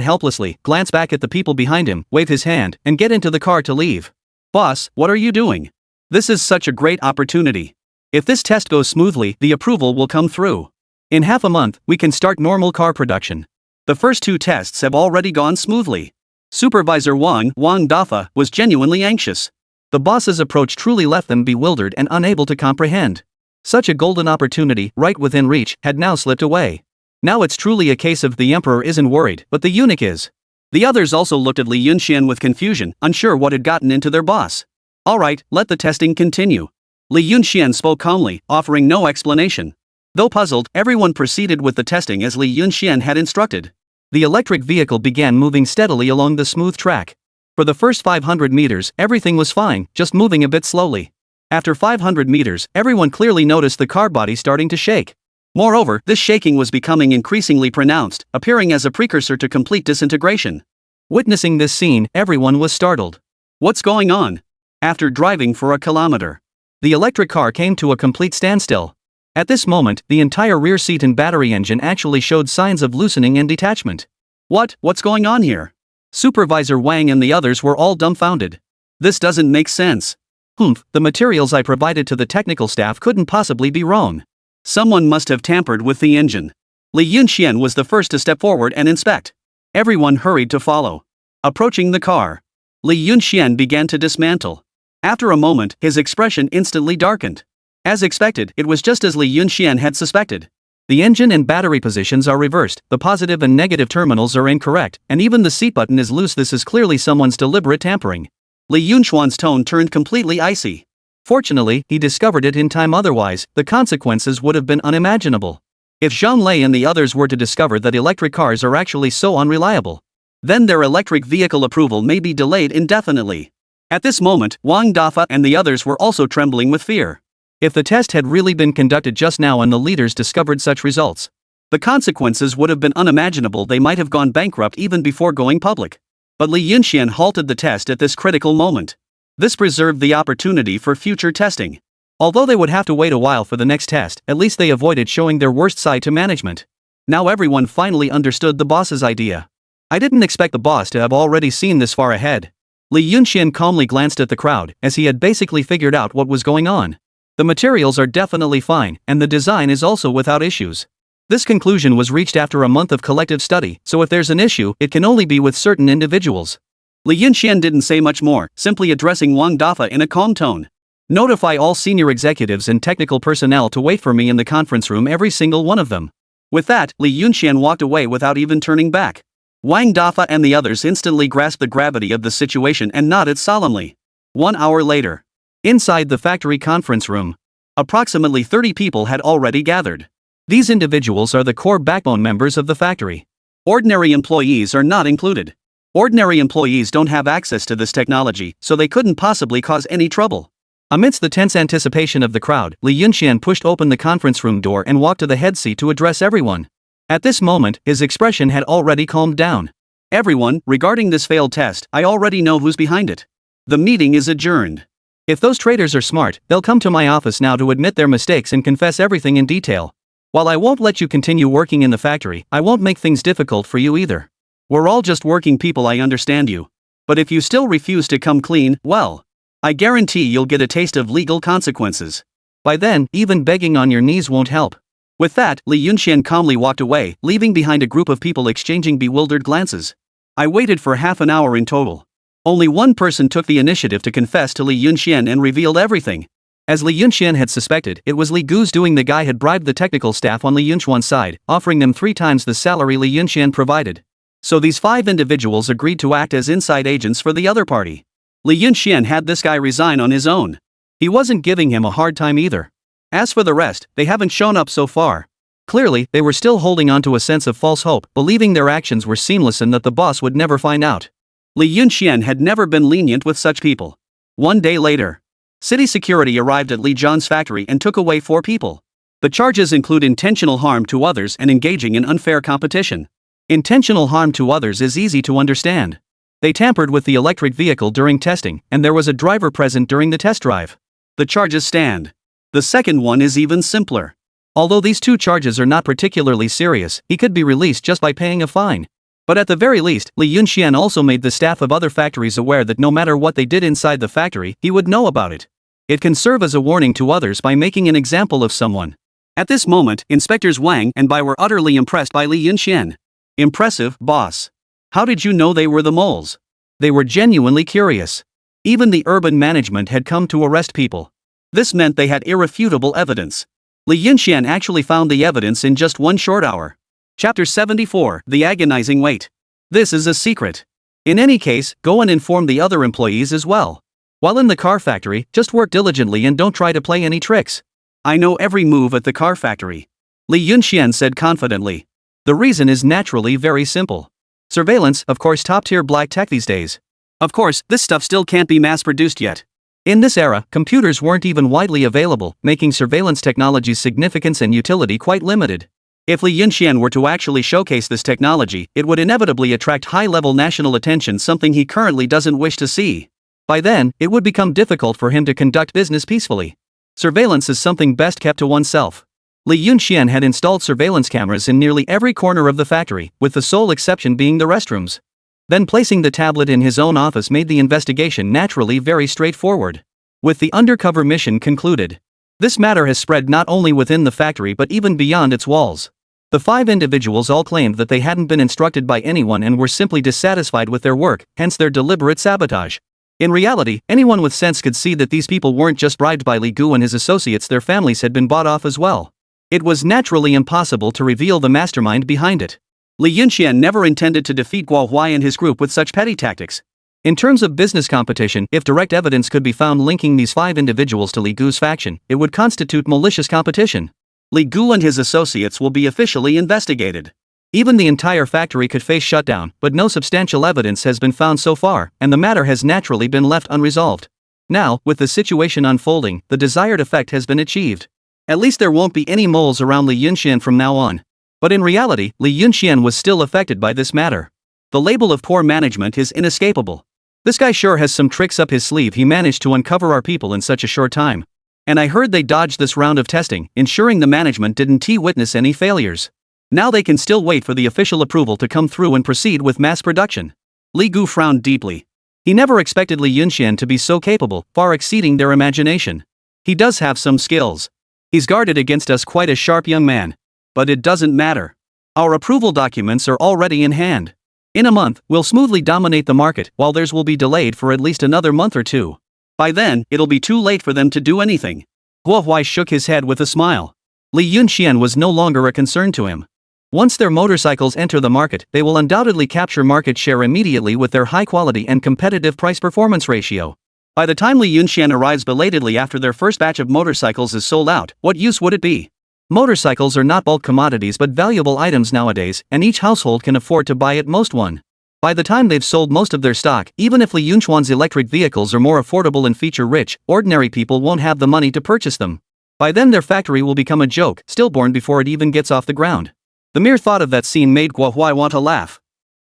helplessly, glance back at the people behind him, wave his hand, and get into the car to leave. Boss, what are you doing? This is such a great opportunity. If this test goes smoothly, the approval will come through. In half a month, we can start normal car production. The first two tests have already gone smoothly. Supervisor Wang Dafa was genuinely anxious. The boss's approach truly left them bewildered and unable to comprehend. Such a golden opportunity, right within reach, had now slipped away. Now it's truly a case of the emperor isn't worried, but the eunuch is. The others also looked at Li Yunxian with confusion, unsure what had gotten into their boss. Alright, let the testing continue. Li Yunxian spoke calmly, offering no explanation. Though puzzled, everyone proceeded with the testing as Li Yunxian had instructed. The electric vehicle began moving steadily along the smooth track. For the first 500 meters, everything was fine, just moving a bit slowly. After 500 meters, everyone clearly noticed the car body starting to shake. Moreover, this shaking was becoming increasingly pronounced, appearing as a precursor to complete disintegration. Witnessing this scene, everyone was startled. What's going on? After driving for a kilometer, the electric car came to a complete standstill. At this moment, the entire rear seat and battery engine actually showed signs of loosening and detachment. What's going on here? Supervisor Wang and the others were all dumbfounded. This doesn't make sense. The materials I provided to the technical staff couldn't possibly be wrong. Someone must have tampered with the engine. Li Yunxian was the first to step forward and inspect. Everyone hurried to follow. Approaching the car, Li Yunxian began to dismantle. After a moment, his expression instantly darkened. As expected, it was just as Li Yunxian had suspected. The engine and battery positions are reversed, the positive and negative terminals are incorrect, and even the seat button is loose. This is clearly someone's deliberate tampering. Li Yunchuan's tone turned completely icy. Fortunately, he discovered it in time, otherwise, the consequences would have been unimaginable. If Zhang Lei and the others were to discover that electric cars are actually so unreliable, then their electric vehicle approval may be delayed indefinitely. At this moment, Wang Dafa and the others were also trembling with fear. If the test had really been conducted just now and the leaders discovered such results, the consequences would have been unimaginable. They might have gone bankrupt even before going public. But Li Yunxian halted the test at this critical moment. This preserved the opportunity for future testing. Although they would have to wait a while for the next test, at least they avoided showing their worst side to management. Now everyone finally understood the boss's idea. I didn't expect the boss to have already seen this far ahead. Li Yunxian calmly glanced at the crowd, as he had basically figured out what was going on. The materials are definitely fine, and the design is also without issues. This conclusion was reached after a month of collective study, so if there's an issue, it can only be with certain individuals. Li Yunxian didn't say much more, simply addressing Wang Dafa in a calm tone. Notify all senior executives and technical personnel to wait for me in the conference room, every single one of them. With that, Li Yunxian walked away without even turning back. Wang Dafa and the others instantly grasped the gravity of the situation and nodded solemnly. 1 hour later, inside the factory conference room, approximately 30 people had already gathered. These individuals are the core backbone members of the factory. Ordinary employees are not included. Ordinary employees don't have access to this technology, so they couldn't possibly cause any trouble. Amidst the tense anticipation of the crowd, Li Yunxian pushed open the conference room door and walked to the head seat to address everyone. At this moment, his expression had already calmed down. Everyone, regarding this failed test, I already know who's behind it. The meeting is adjourned. If those traitors are smart, they'll come to my office now to admit their mistakes and confess everything in detail. While I won't let you continue working in the factory, I won't make things difficult for you either. We're all just working people, I understand you. But if you still refuse to come clean, well, I guarantee you'll get a taste of legal consequences. By then, even begging on your knees won't help. With that, Li Yunxian calmly walked away, leaving behind a group of people exchanging bewildered glances. I waited for half an hour in total. Only one person took the initiative to confess to Li Yunxian and revealed everything. As Li Yunxian had suspected, it was Li Gu's doing. The guy had bribed the technical staff on Li Yunxian's side, offering them 3 times the salary Li Yunxian provided. So these 5 individuals agreed to act as inside agents for the other party. Li Yunxian had this guy resign on his own. He wasn't giving him a hard time either. As for the rest, they haven't shown up so far. Clearly, they were still holding on to a sense of false hope, believing their actions were seamless and that the boss would never find out. Li Yunxian had never been lenient with such people. One day later, city security arrived at Li Zhan's factory and took away 4 people. The charges include intentional harm to others and engaging in unfair competition. Intentional harm to others is easy to understand. They tampered with the electric vehicle during testing, and there was a driver present during the test drive. The charges stand. The second one is even simpler. Although these 2 charges are not particularly serious, he could be released just by paying a fine. But at the very least, Li Yunxian also made the staff of other factories aware that no matter what they did inside the factory, he would know about it. It can serve as a warning to others by making an example of someone. At this moment, Inspectors Wang and Bai were utterly impressed by Li Yunxian. Impressive, boss. How did you know they were the moles? They were genuinely curious. Even the urban management had come to arrest people. This meant they had irrefutable evidence. Li Yunxian actually found the evidence in just 1 short hour. Chapter 74, The Agonizing Wait. This is a secret. In any case, go and inform the other employees as well. While in the car factory, just work diligently and don't try to play any tricks. I know every move at the car factory. Li Yunxian said confidently. The reason is naturally very simple. Surveillance, of course, top-tier black tech these days. Of course, this stuff still can't be mass-produced yet. In this era, computers weren't even widely available, making surveillance technology's significance and utility quite limited. If Li Yunxian were to actually showcase this technology, it would inevitably attract high-level national attention, something he currently doesn't wish to see. By then, it would become difficult for him to conduct business peacefully. Surveillance is something best kept to oneself. Li Yunxian had installed surveillance cameras in nearly every corner of the factory, with the sole exception being the restrooms. Then placing the tablet in his own office made the investigation naturally very straightforward. With the undercover mission concluded. This matter has spread not only within the factory but even beyond its walls. The 5 individuals all claimed that they hadn't been instructed by anyone and were simply dissatisfied with their work, hence their deliberate sabotage. In reality, anyone with sense could see that these people weren't just bribed by Li Gu and his associates, their families had been bought off as well. It was naturally impossible to reveal the mastermind behind it. Li Yunxian never intended to defeat Guo Huai and his group with such petty tactics. In terms of business competition, if direct evidence could be found linking these 5 individuals to Li Gu's faction, it would constitute malicious competition. Li Gu and his associates will be officially investigated. Even the entire factory could face shutdown, but no substantial evidence has been found so far, and the matter has naturally been left unresolved. Now, with the situation unfolding, the desired effect has been achieved. At least there won't be any moles around Li Yunxian from now on. But in reality, Li Yunxian was still affected by this matter. The label of poor management is inescapable. This guy sure has some tricks up his sleeve. He managed to uncover our people in such a short time. And I heard they dodged this round of testing, ensuring the management didn't witness any failures. Now they can still wait for the official approval to come through and proceed with mass production. Li Gu frowned deeply. He never expected Li Yunxian to be so capable, far exceeding their imagination. He does have some skills. He's guarded against us, quite a sharp young man. But it doesn't matter. Our approval documents are already in hand. In a month, we'll smoothly dominate the market, while theirs will be delayed for at least another month or 2. By then, it'll be too late for them to do anything. Guo Huai shook his head with a smile. Li Yunxian was no longer a concern to him. Once their motorcycles enter the market, they will undoubtedly capture market share immediately with their high quality and competitive price-performance ratio. By the time Li Yunxian arrives belatedly after their first batch of motorcycles is sold out, what use would it be? Motorcycles are not bulk commodities but valuable items nowadays, and each household can afford to buy at most one. By the time they've sold most of their stock, even if Li Yunchuan's electric vehicles are more affordable and feature-rich, ordinary people won't have the money to purchase them. By then their factory will become a joke, stillborn before it even gets off the ground. The mere thought of that scene made Guo Huai want to laugh.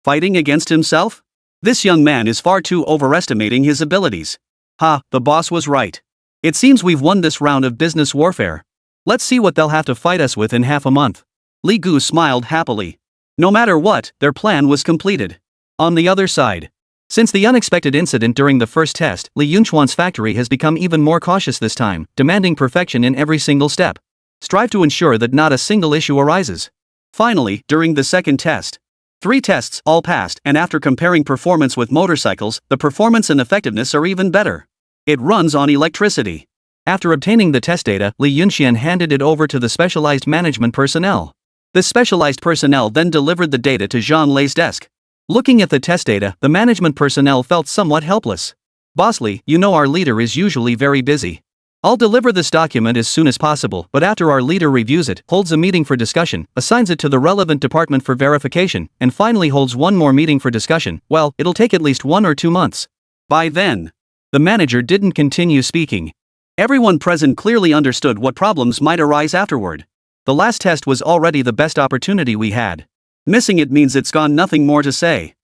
Fighting against himself? This young man is far too overestimating his abilities. Ha, the boss was right. It seems we've won this round of business warfare. Let's see what they'll have to fight us with in half a month. Li Gu smiled happily. No matter what, their plan was completed. On the other side, since the unexpected incident during the first test, Li Yunchuan's factory has become even more cautious this time, demanding perfection in every single step. Strive to ensure that not a single issue arises. Finally, during the second test, 3 tests all passed, and after comparing performance with motorcycles, the performance and effectiveness are even better. It runs on electricity. After obtaining the test data, Li Yunxian handed it over to the specialized management personnel. The specialized personnel then delivered the data to Zhang Lei's desk. Looking at the test data, the management personnel felt somewhat helpless. Boss Li, you know our leader is usually very busy. I'll deliver this document as soon as possible, but after our leader reviews it, holds a meeting for discussion, assigns it to the relevant department for verification, and finally holds one more meeting for discussion, well, it'll take at least 1 or 2 months. By then, the manager didn't continue speaking. Everyone present clearly understood what problems might arise afterward. The last test was already the best opportunity we had. Missing it means it's gone nothing more to say.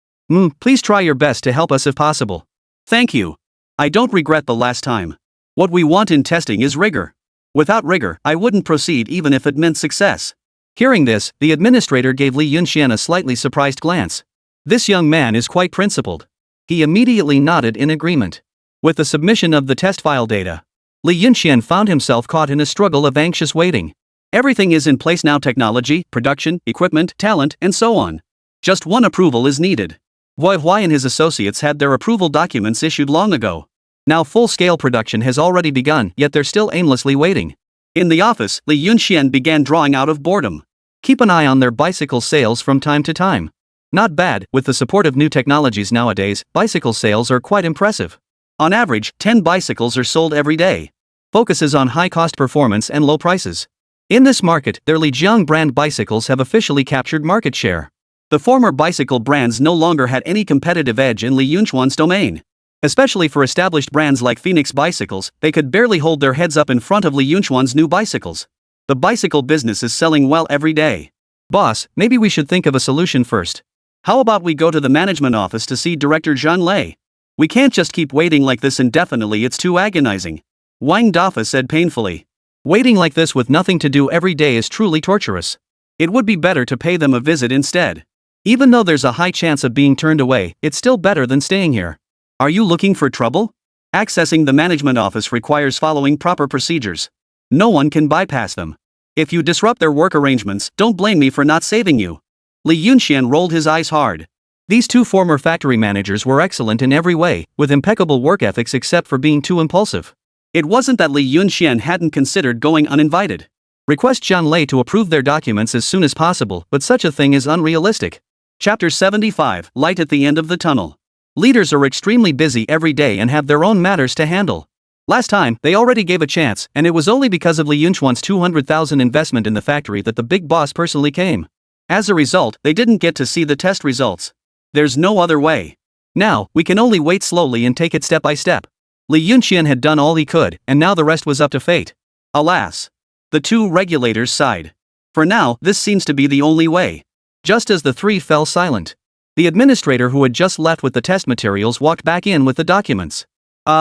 Please try your best to help us if possible. Thank you. I don't regret the last time. What we want in testing is rigor. Without rigor, I wouldn't proceed even if it meant success. Hearing this, the administrator gave Li Yunxian a slightly surprised glance. This young man is quite principled. He immediately nodded in agreement. With the submission of the test file data, Li Yunxian found himself caught in a struggle of anxious waiting. Everything is in place now: technology, production, equipment, talent, and so on. Just one approval is needed. Guo Huai and his associates had their approval documents issued long ago. Now full-scale production has already begun, yet they're still aimlessly waiting. In the office, Li Yunxian began drawing out of boredom. Keep an eye on their bicycle sales from time to time. Not bad, with the support of new technologies nowadays, bicycle sales are quite impressive. On average, 10 bicycles are sold every day. Focuses on high-cost performance and low prices. In this market, their Lijiang brand bicycles have officially captured market share. The former bicycle brands no longer had any competitive edge in Li Yunchuan's domain. Especially for established brands like Phoenix Bicycles, they could barely hold their heads up in front of Li Yunchuan's new bicycles. The bicycle business is selling well every day. Boss, maybe we should think of a solution first. How about we go to the management office to see Director Zhang Lei? We can't just keep waiting like this indefinitely, it's too agonizing. Wang Dafa said painfully. Waiting like this with nothing to do every day is truly torturous. It would be better to pay them a visit instead. Even though there's a high chance of being turned away, it's still better than staying here. Are you looking for trouble? Accessing the management office requires following proper procedures. No one can bypass them. If you disrupt their work arrangements, don't blame me for not saving you. Li Yunxian rolled his eyes hard. These 2 former factory managers were excellent in every way, with impeccable work ethics except for being too impulsive. It wasn't that Li Yunxian hadn't considered going uninvited. Request Zhang Lei to approve their documents as soon as possible, but such a thing is unrealistic. Chapter 75, Light at the End of the Tunnel. Leaders are extremely busy every day and have their own matters to handle. Last time, they already gave a chance, and it was only because of Li Yunchuan's 200,000 investment in the factory that the big boss personally came. As a result, they didn't get to see the test results. There's no other way. Now, we can only wait slowly and take it step by step. Li Yunxian had done all he could, and now the rest was up to fate. Alas. The 2 regulators sighed. For now, this seems to be the only way. Just as the 3 fell silent, the administrator who had just left with the test materials walked back in with the documents.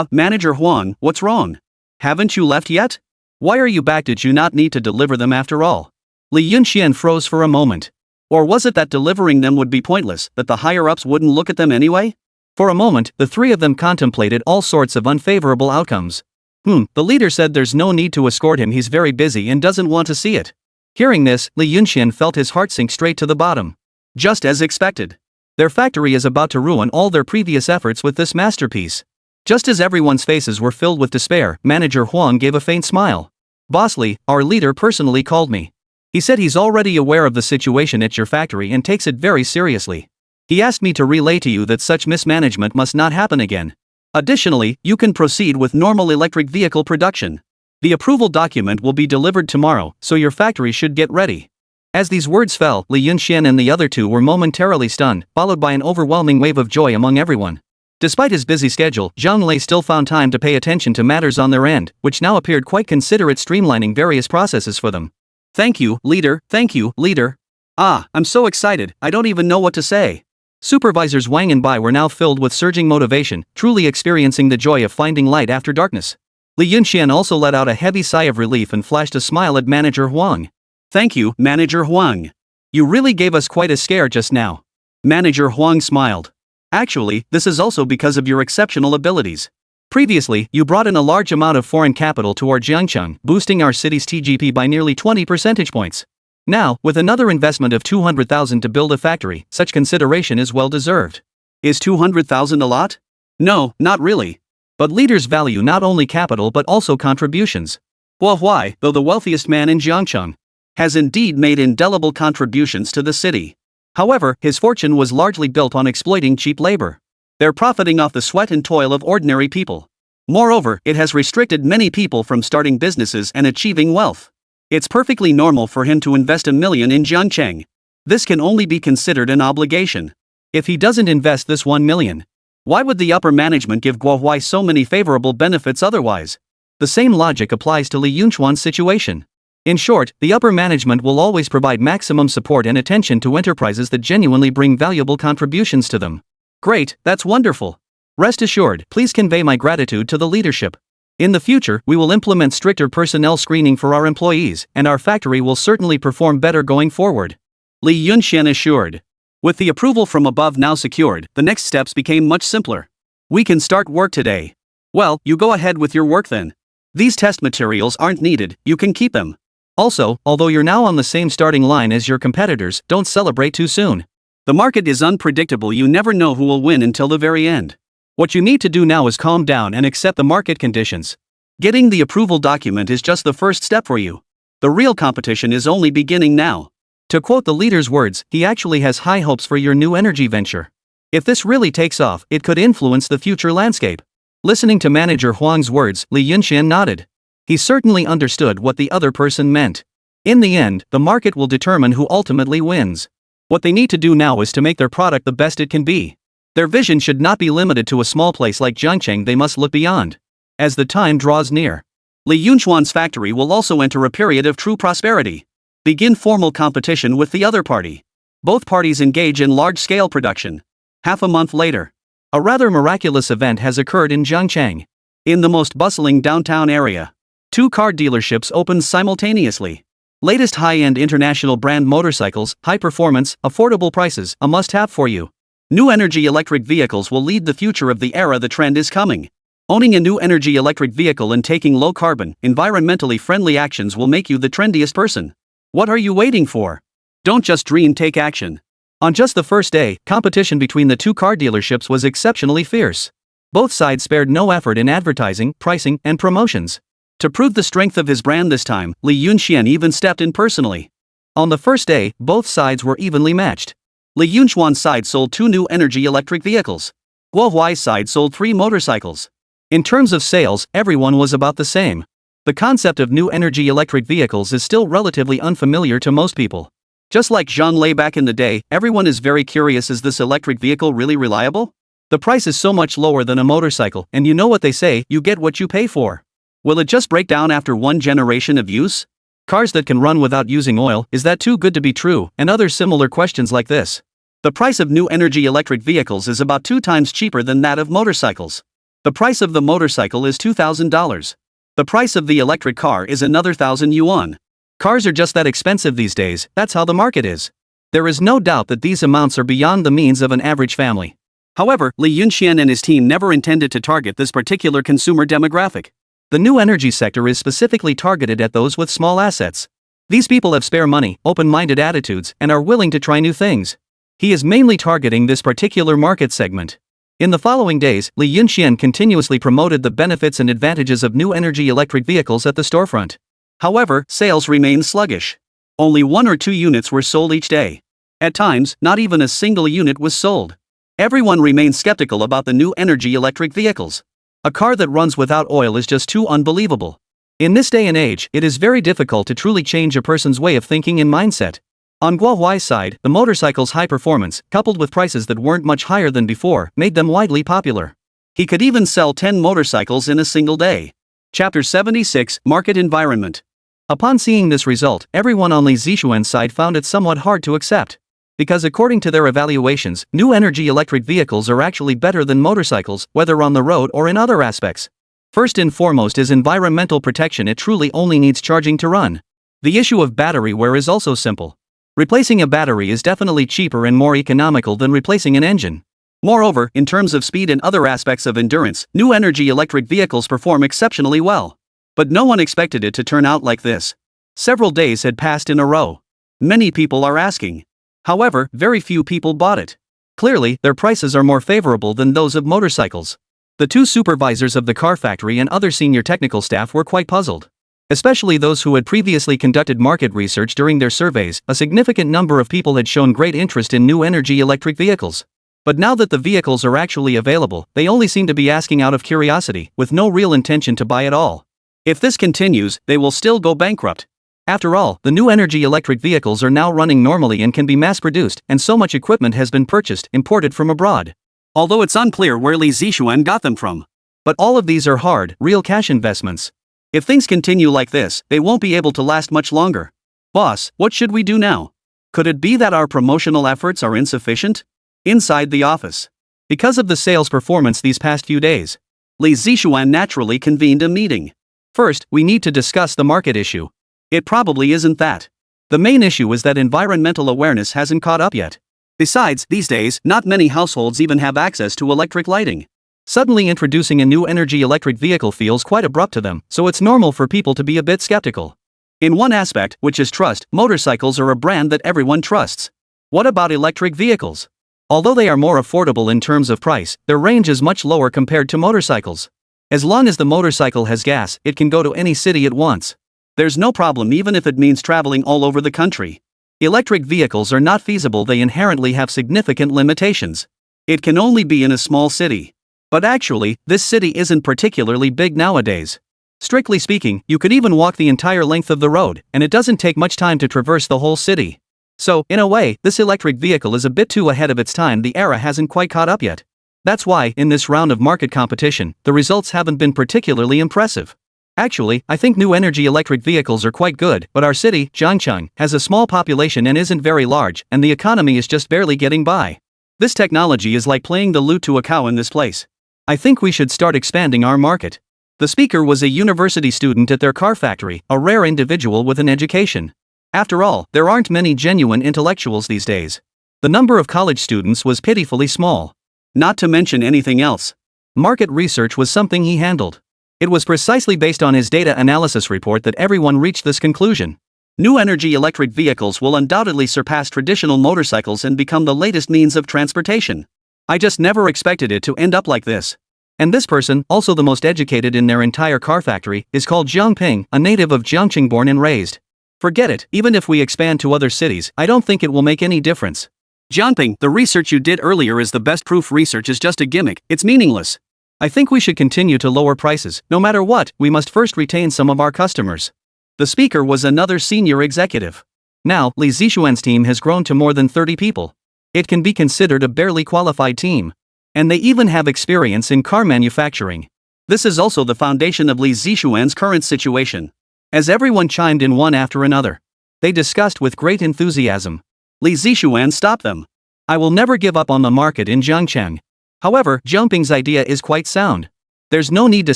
Manager Huang, what's wrong? Haven't you left yet? Why are you back? Did you not need to deliver them after all? Li Yunxian froze for a moment. Or was it that delivering them would be pointless, that the higher-ups wouldn't look at them anyway? For a moment, the 3 of them contemplated all sorts of unfavorable outcomes. The leader said there's no need to escort him, he's very busy and doesn't want to see it. Hearing this, Li Yunxian felt his heart sink straight to the bottom. Just as expected. Their factory is about to ruin all their previous efforts with this masterpiece. Just as everyone's faces were filled with despair, Manager Huang gave a faint smile. Boss Li, our leader personally called me. He said he's already aware of the situation at your factory and takes it very seriously. He asked me to relay to you that such mismanagement must not happen again. Additionally, you can proceed with normal electric vehicle production. The approval document will be delivered tomorrow, so your factory should get ready. As these words fell, Li Yunxian and the other two were momentarily stunned, followed by an overwhelming wave of joy among everyone. Despite his busy schedule, Zhang Lei still found time to pay attention to matters on their end, which now appeared quite considerate, streamlining various processes for them. Thank you, leader, thank you, leader. Ah, I'm so excited, I don't even know what to say. Supervisors Wang and Bai were now filled with surging motivation, truly experiencing the joy of finding light after darkness. Li Yunxian also let out a heavy sigh of relief and flashed a smile at Manager Huang. Thank you, Manager Huang. You really gave us quite a scare just now. Manager Huang smiled. Actually, this is also because of your exceptional abilities. Previously, you brought in a large amount of foreign capital to our Jiangcheng, boosting our city's TGP by nearly 20 percentage points. Now, with another investment of 200,000 to build a factory, such consideration is well deserved. Is 200,000 a lot? No, not really. But leaders value not only capital but also contributions. Well, why, though the wealthiest man in Jiangcheng has indeed made indelible contributions to the city. However, his fortune was largely built on exploiting cheap labor. They're profiting off the sweat and toil of ordinary people. Moreover, it has restricted many people from starting businesses and achieving wealth. It's perfectly normal for him to invest $1 million in Jiangcheng. This can only be considered an obligation. If he doesn't invest this $1 million, why would the upper management give Guo Huai so many favorable benefits otherwise? The same logic applies to Li Yunchuan's situation. In short, the upper management will always provide maximum support and attention to enterprises that genuinely bring valuable contributions to them. Great, that's wonderful. Rest assured, please convey my gratitude to the leadership. In the future, we will implement stricter personnel screening for our employees, and our factory will certainly perform better going forward. Li Yunxian assured. With the approval from above now secured, the next steps became much simpler. We can start work today. Well, you go ahead with your work then. These test materials aren't needed, you can keep them. Also, although you're now on the same starting line as your competitors, don't celebrate too soon. The market is unpredictable, you never know who will win until the very end. What you need to do now is calm down and accept the market conditions. Getting the approval document is just the first step for you. The real competition is only beginning now. To quote the leader's words, he actually has high hopes for your new energy venture. If this really takes off, it could influence the future landscape. Listening to Manager Huang's words, Li Yunxian nodded. He certainly understood what the other person meant. In the end, the market will determine who ultimately wins. What they need to do now is to make their product the best it can be. Their vision should not be limited to a small place like Jiangcheng, they must look beyond. As the time draws near, Li Yunchuan's factory will also enter a period of true prosperity. Begin formal competition with the other party. Both parties engage in large-scale production. Half a month later, a rather miraculous event has occurred in Jiangcheng. In the most bustling downtown area, 2 car dealerships opened simultaneously. Latest high-end international brand motorcycles, high performance, affordable prices, a must-have for you. New energy electric vehicles will lead the future of the era. The trend is coming. Owning a new energy electric vehicle and taking low-carbon, environmentally friendly actions will make you the trendiest person. What are you waiting for? Don't just dream, take action. On just the first day, competition between the 2 car dealerships was exceptionally fierce. Both sides spared no effort in advertising, pricing, and promotions. To prove the strength of his brand this time, Li Yunxian even stepped in personally. On the first day, both sides were evenly matched. Li Yunchuan's side sold 2 new energy electric vehicles. Guo Huai's side sold 3 motorcycles. In terms of sales, everyone was about the same. The concept of new energy electric vehicles is still relatively unfamiliar to most people. Just like Zhang Lei back in the day, everyone is very curious, is this electric vehicle really reliable? The price is so much lower than a motorcycle, and you know what they say, you get what you pay for. Will it just break down after 1 generation of use? Cars that can run without using oil, is that too good to be true? And other similar questions like this. The price of new energy electric vehicles is about 2 times cheaper than that of motorcycles. The price of the motorcycle is $2,000. The price of the electric car is another 1,000 yuan. Cars are just that expensive these days, that's how the market is. There is no doubt that these amounts are beyond the means of an average family. However, Li Yunxian and his team never intended to target this particular consumer demographic. The new energy sector is specifically targeted at those with small assets. These people have spare money, open-minded attitudes, and are willing to try new things. He is mainly targeting this particular market segment. In the following days, Li Yunxian continuously promoted the benefits and advantages of new energy electric vehicles at the storefront. However, sales remained sluggish. Only 1 or 2 units were sold each day. At times, not even a single unit was sold. Everyone remained skeptical about the new energy electric vehicles. A car that runs without oil is just too unbelievable. In this day and age, it is very difficult to truly change a person's way of thinking and mindset. On Guo Huai's side, the motorcycle's high performance, coupled with prices that weren't much higher than before, made them widely popular. He could even sell 10 motorcycles in a single day. Chapter 76, Market Environment. Upon seeing this result, everyone on Li Zixuan's side found it somewhat hard to accept. Because according to their evaluations, new energy electric vehicles are actually better than motorcycles, whether on the road or in other aspects. First and foremost is environmental protection. It truly only needs charging to run. The issue of battery wear is also simple. Replacing a battery is definitely cheaper and more economical than replacing an engine. Moreover, in terms of speed and other aspects of endurance, new energy electric vehicles perform exceptionally well. But no one expected it to turn out like this. Several days had passed in a row. Many people are asking. However, very few people bought it. Clearly, their prices are more favorable than those of motorcycles. The two supervisors of the car factory and other senior technical staff were quite puzzled. Especially those who had previously conducted market research during their surveys. A significant number of people had shown great interest in new energy electric vehicles. But now that the vehicles are actually available, they only seem to be asking out of curiosity, with no real intention to buy at all. If this continues, they will still go bankrupt. After all, the new energy electric vehicles are now running normally and can be mass-produced, and so much equipment has been imported from abroad. Although it's unclear where Li Zixuan got them from. But all of these are hard, real cash investments. If things continue like this, they won't be able to last much longer. Boss, what should we do now? Could it be that our promotional efforts are insufficient? Inside the office. Because of the sales performance these past few days, Li Zixuan naturally convened a meeting. First, we need to discuss the market issue. It probably isn't that. The main issue is that environmental awareness hasn't caught up yet. Besides, these days, not many households even have access to electric lighting. Suddenly introducing a new energy electric vehicle feels quite abrupt to them, so it's normal for people to be a bit skeptical. In one aspect, which is trust, motorcycles are a brand that everyone trusts. What about electric vehicles? Although they are more affordable in terms of price, their range is much lower compared to motorcycles. As long as the motorcycle has gas, it can go to any city it wants. There's no problem even if it means traveling all over the country. Electric vehicles are not feasible. They inherently have significant limitations. It can only be in a small city. But actually, this city isn't particularly big nowadays. Strictly speaking, you could even walk the entire length of the road, and it doesn't take much time to traverse the whole city. So, in a way, this electric vehicle is a bit too ahead of its time. The era hasn't quite caught up yet. That's why, in this round of market competition, the results haven't been particularly impressive. Actually, I think new energy electric vehicles are quite good, but our city, Zhangcheng, has a small population and isn't very large, and the economy is just barely getting by. This technology is like playing the lute to a cow in this place. I think we should start expanding our market. The speaker was a university student at their car factory, a rare individual with an education. After all, there aren't many genuine intellectuals these days. The number of college students was pitifully small. Not to mention anything else. Market research was something he handled. It was precisely based on his data analysis report that everyone reached this conclusion. New energy electric vehicles will undoubtedly surpass traditional motorcycles and become the latest means of transportation. I just never expected it to end up like this. And this person, also the most educated in their entire car factory, is called Zhang Ping, a native of Jiangqing, born and raised. Forget it, even if we expand to other cities, I don't think it will make any difference. Jiangping, the research you did earlier is the best proof. Research is just a gimmick, it's meaningless. I think we should continue to lower prices. No matter what, we must first retain some of our customers. The speaker was another senior executive. Now, Li Zixuan's team has grown to more than 30 people. It can be considered a barely qualified team. And they even have experience in car manufacturing. This is also the foundation of Li Zixuan's current situation. As everyone chimed in one after another, they discussed with great enthusiasm. Li Zixuan stopped them. I will never give up on the market in Zhangcheng. However, Zhang Ping's idea is quite sound. There's no need to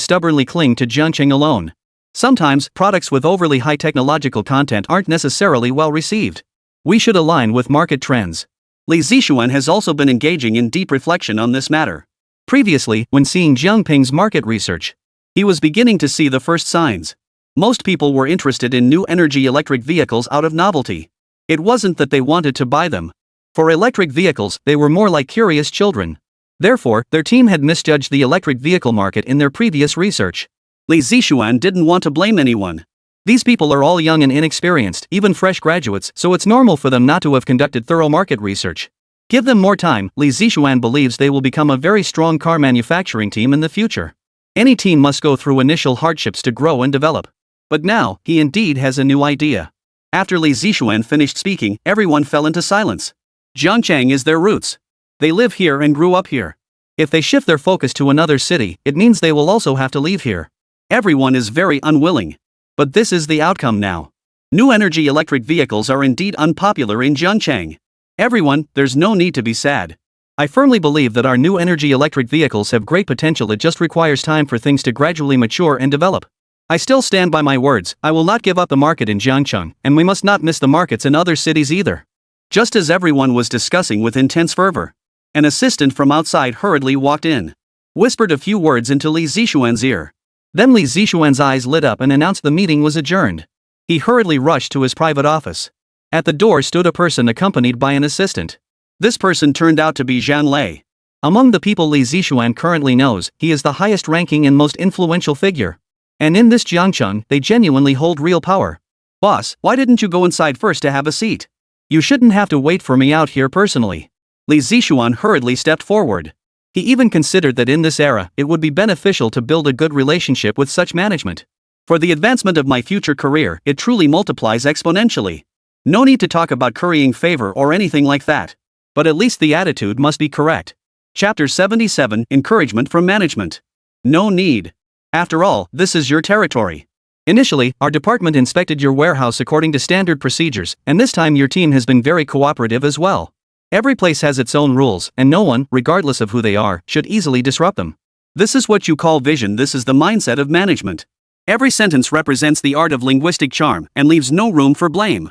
stubbornly cling to Zhangcheng alone. Sometimes, products with overly high technological content aren't necessarily well received. We should align with market trends. Li Zixuan has also been engaging in deep reflection on this matter. Previously, when seeing Zhang Ping's market research, he was beginning to see the first signs. Most people were interested in new energy electric vehicles out of novelty. It wasn't that they wanted to buy them. For electric vehicles, they were more like curious children. Therefore, their team had misjudged the electric vehicle market in their previous research. Li Zixuan didn't want to blame anyone. These people are all young and inexperienced, even fresh graduates, so it's normal for them not to have conducted thorough market research. Give them more time. Li Zixuan believes they will become a very strong car manufacturing team in the future. Any team must go through initial hardships to grow and develop. But now, he indeed has a new idea. After Li Zixuan finished speaking, everyone fell into silence. Jiangchang is their roots. They live here and grew up here. If they shift their focus to another city, it means they will also have to leave here. Everyone is very unwilling. But this is the outcome now. New energy electric vehicles are indeed unpopular in Jiangchang. Everyone, there's no need to be sad. I firmly believe that our new energy electric vehicles have great potential. It just requires time for things to gradually mature and develop. I still stand by my words. I will not give up the market in Jiangcheng, and we must not miss the markets in other cities either. Just as everyone was discussing with intense fervor, an assistant from outside hurriedly walked in, whispered a few words into Li Zixuan's ear. Then Li Zixuan's eyes lit up and announced the meeting was adjourned. He hurriedly rushed to his private office. At the door stood a person accompanied by an assistant. This person turned out to be Zhang Lei. Among the people Li Zixuan currently knows, he is the highest ranking and most influential figure. And in this Jiangcheng, they genuinely hold real power. Boss, why didn't you go inside first to have a seat? You shouldn't have to wait for me out here personally. Li Zixuan hurriedly stepped forward. He even considered that in this era, it would be beneficial to build a good relationship with such management. For the advancement of my future career, it truly multiplies exponentially. No need to talk about currying favor or anything like that. But at least the attitude must be correct. Chapter 77, Encouragement from Management. No need. After all, this is your territory. Initially, our department inspected your warehouse according to standard procedures, and this time your team has been very cooperative as well. Every place has its own rules, and no one, regardless of who they are, should easily disrupt them. This is what you call vision. This is the mindset of management. Every sentence represents the art of linguistic charm and leaves no room for blame.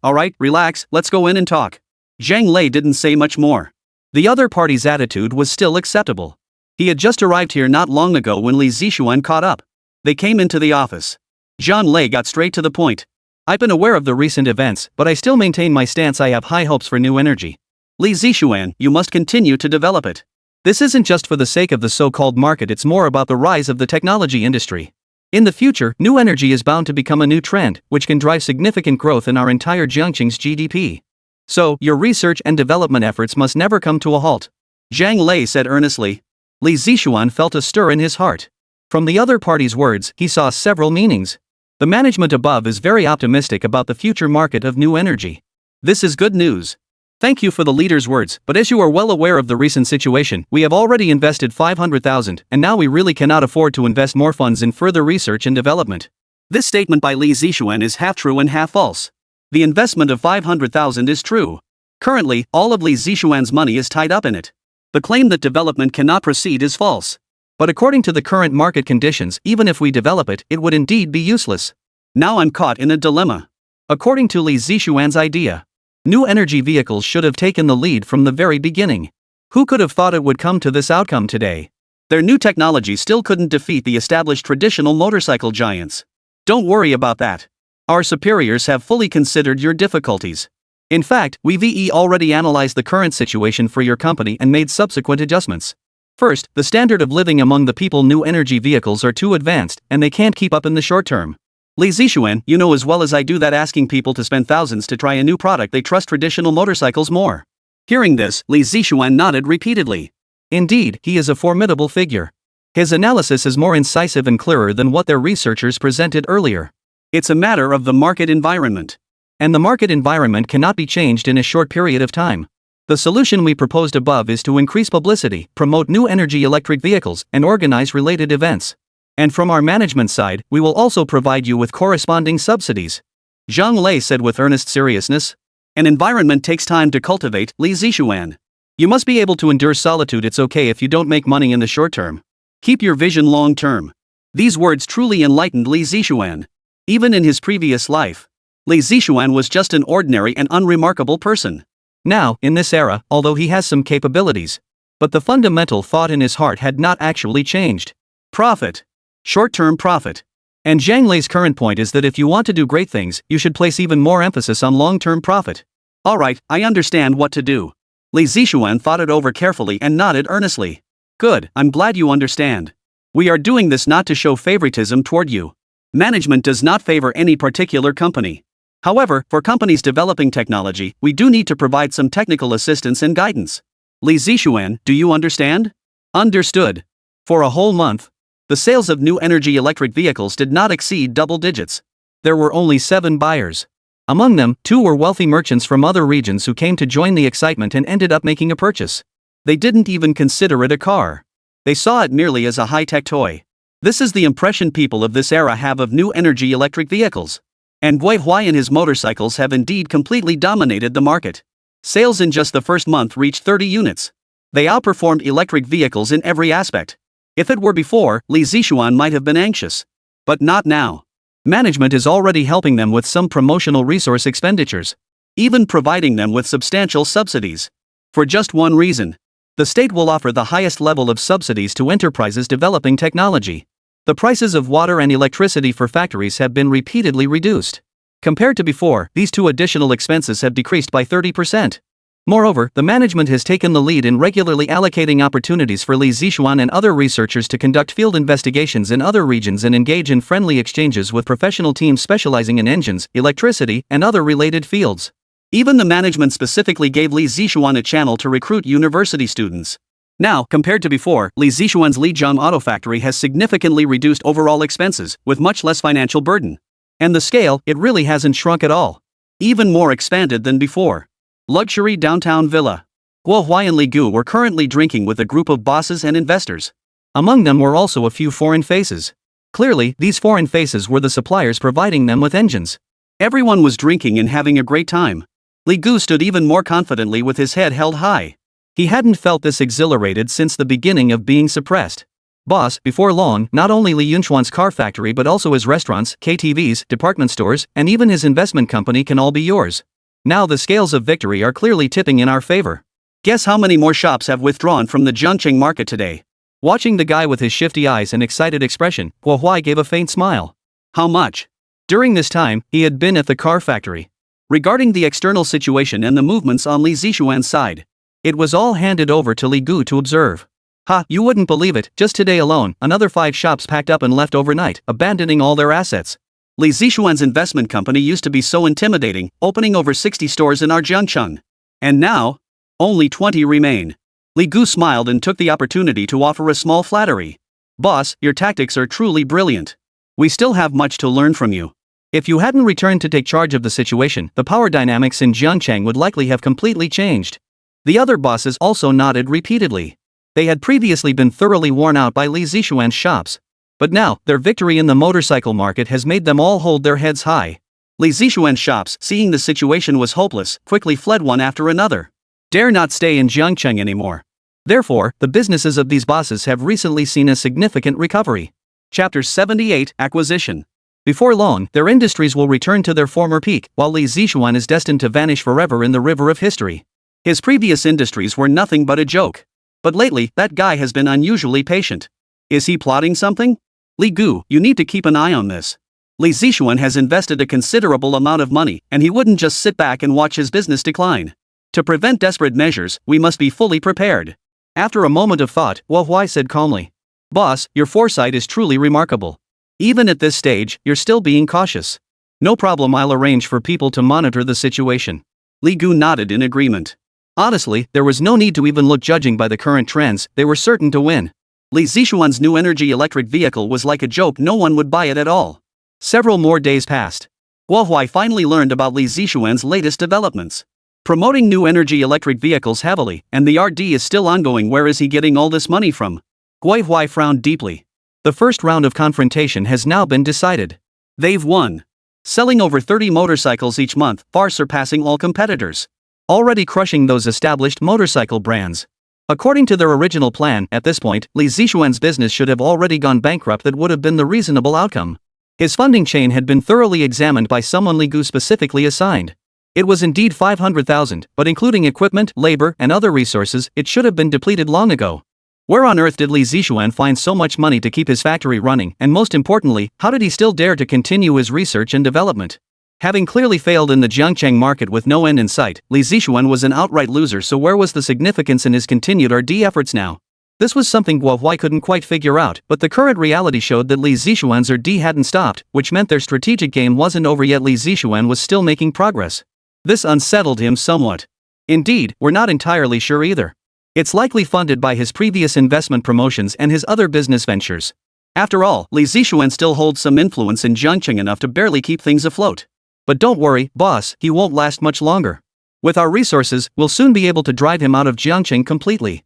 Alright, relax, let's go in and talk. Zhang Lei didn't say much more. The other party's attitude was still acceptable. He had just arrived here not long ago when Li Zixuan caught up. They came into the office. Zhang Lei got straight to the point. I've been aware of the recent events, but I still maintain my stance. I have high hopes for new energy. Li Zixuan, you must continue to develop it. This isn't just for the sake of the so-called market, it's more about the rise of the technology industry. In the future, new energy is bound to become a new trend, which can drive significant growth in our entire Jiangcheng's GDP. So, your research and development efforts must never come to a halt. Zhang Lei said earnestly. Li Zixuan felt a stir in his heart. From the other party's words, he saw several meanings. The management above is very optimistic about the future market of new energy. This is good news. Thank you for the leader's words, but as you are well aware of the recent situation, we have already invested 500,000, and now we really cannot afford to invest more funds in further research and development. This statement by Li Zixuan is half true and half false. The investment of 500,000 is true. Currently, all of Li Zixuan's money is tied up in it. The claim that development cannot proceed is false. But according to the current market conditions, even if we develop it, it would indeed be useless. Now I'm caught in a dilemma. According to Li Zixuan's idea, new energy vehicles should have taken the lead from the very beginning. Who could have thought it would come to this outcome today? Their new technology still couldn't defeat the established traditional motorcycle giants. Don't worry about that. Our superiors have fully considered your difficulties. In fact, we've already analyzed the current situation for your company and made subsequent adjustments. First, the standard of living among the people. New energy vehicles are too advanced, and they can't keep up in the short term. Li Zixuan, you know as well as I do that asking people to spend thousands to try a new product, they trust traditional motorcycles more. Hearing this, Li Zixuan nodded repeatedly. Indeed, he is a formidable figure. His analysis is more incisive and clearer than what their researchers presented earlier. It's a matter of the market environment. And the market environment cannot be changed in a short period of time. The solution we proposed above is to increase publicity, promote new energy electric vehicles, and organize related events. And from our management side, we will also provide you with corresponding subsidies. Zhang Lei said with earnest seriousness. An environment takes time to cultivate, Li Zixuan. You must be able to endure solitude. It's okay if you don't make money in the short term. Keep your vision long term. These words truly enlightened Li Zixuan. Even in his previous life, Li Zixuan was just an ordinary and unremarkable person. Now, in this era, although he has some capabilities, but the fundamental thought in his heart had not actually changed. Profit. Short-term profit. And Zhang Lei's current point is that if you want to do great things, you should place even more emphasis on long-term profit. Alright, I understand what to do. Li Zixuan thought it over carefully and nodded earnestly. Good, I'm glad you understand. We are doing this not to show favoritism toward you. Management does not favor any particular company. However, for companies developing technology, we do need to provide some technical assistance and guidance. Li Zixuan, do you understand? Understood. For a whole month, the sales of new energy electric vehicles did not exceed double digits. There were only 7 buyers. Among them, 2 were wealthy merchants from other regions who came to join the excitement and ended up making a purchase. They didn't even consider it a car. They saw it merely as a high-tech toy. This is the impression people of this era have of new energy electric vehicles. And Guihua and his motorcycles have indeed completely dominated the market. Sales in just the first month reached 30 units. They outperformed electric vehicles in every aspect. If it were before, Li Zixuan might have been anxious. But not now. Management is already helping them with some promotional resource expenditures, even providing them with substantial subsidies. For just one reason. The state will offer the highest level of subsidies to enterprises developing technology. The prices of water and electricity for factories have been repeatedly reduced. Compared to before, these 2 additional expenses have decreased by 30%. Moreover, the management has taken the lead in regularly allocating opportunities for Li Zixuan and other researchers to conduct field investigations in other regions and engage in friendly exchanges with professional teams specializing in engines, electricity, and other related fields. Even the management specifically gave Li Zixuan a channel to recruit university students. Now, compared to before, Li Zixuan's Lijiang Auto Factory has significantly reduced overall expenses, with much less financial burden. And the scale, it really hasn't shrunk at all. Even more expanded than before. Luxury downtown villa. Guihua and Li Gu were currently drinking with a group of bosses and investors. Among them were also a few foreign faces. Clearly, these foreign faces were the suppliers providing them with engines. Everyone was drinking and having a great time. Li Gu stood even more confidently with his head held high. He hadn't felt this exhilarated since the beginning of being suppressed. Boss, before long, not only Li Yunchuan's car factory but also his restaurants, KTVs, department stores, and even his investment company can all be yours. Now the scales of victory are clearly tipping in our favor. Guess how many more shops have withdrawn from the Zhangcheng market today? Watching the guy with his shifty eyes and excited expression, Guihua gave a faint smile. How much? During this time, he had been at the car factory. Regarding the external situation and the movements on Li Zixuan's side, it was all handed over to Li Gu to observe. Ha, you wouldn't believe it, just today alone, another 5 shops packed up and left overnight, abandoning all their assets. Li Zixuan's investment company used to be so intimidating, opening over 60 stores in our Zhangcheng. And now, only 20 remain. Li Gu smiled and took the opportunity to offer a small flattery. Boss, your tactics are truly brilliant. We still have much to learn from you. If you hadn't returned to take charge of the situation, the power dynamics in Zhangcheng would likely have completely changed. The other bosses also nodded repeatedly. They had previously been thoroughly worn out by Li Zixuan's shops. But now, their victory in the motorcycle market has made them all hold their heads high. Li Zixuan's shops, seeing the situation was hopeless, quickly fled one after another. Dare not stay in Zhangcheng anymore. Therefore, the businesses of these bosses have recently seen a significant recovery. Chapter 78, Acquisition. Before long, their industries will return to their former peak, while Li Zixuan is destined to vanish forever in the river of history. His previous industries were nothing but a joke. But lately, that guy has been unusually patient. Is he plotting something? Li Gu, you need to keep an eye on this. Li Zixuan has invested a considerable amount of money, and he wouldn't just sit back and watch his business decline. To prevent desperate measures, we must be fully prepared. After a moment of thought, Guihua said calmly. Boss, your foresight is truly remarkable. Even at this stage, you're still being cautious. No problem, I'll arrange for people to monitor the situation. Li Gu nodded in agreement. Honestly, there was no need to even look. Judging by the current trends, they were certain to win. Li Zixuan's new energy electric vehicle was like a joke, no one would buy it at all. Several more days passed. Guihua finally learned about Li Zixuan's latest developments. Promoting new energy electric vehicles heavily, and the R&D is still ongoing. Where is he getting all this money from? Guihua frowned deeply. The first round of confrontation has now been decided. They've won. Selling over 30 motorcycles each month, far surpassing all competitors. Already crushing those established motorcycle brands. According to their original plan, at this point, Li Zixuan's business should have already gone bankrupt. That would have been the reasonable outcome. His funding chain had been thoroughly examined by someone Li Gu specifically assigned. It was indeed 500,000, but including equipment, labor, and other resources, it should have been depleted long ago. Where on earth did Li Zixuan find so much money to keep his factory running, and most importantly, how did he still dare to continue his research and development? Having clearly failed in the Zhangcheng market with no end in sight, Li Zixuan was an outright loser, so where was the significance in his continued R&D efforts now? This was something Guihua couldn't quite figure out, but the current reality showed that Li Zixuan's R&D hadn't stopped, which meant their strategic game wasn't over yet. Li Zixuan was still making progress. This unsettled him somewhat. Indeed, we're not entirely sure either. It's likely funded by his previous investment promotions and his other business ventures. After all, Li Zixuan still holds some influence in Zhangcheng, enough to barely keep things afloat. But don't worry, boss, he won't last much longer. With our resources, we'll soon be able to drive him out of Jiangcheng completely.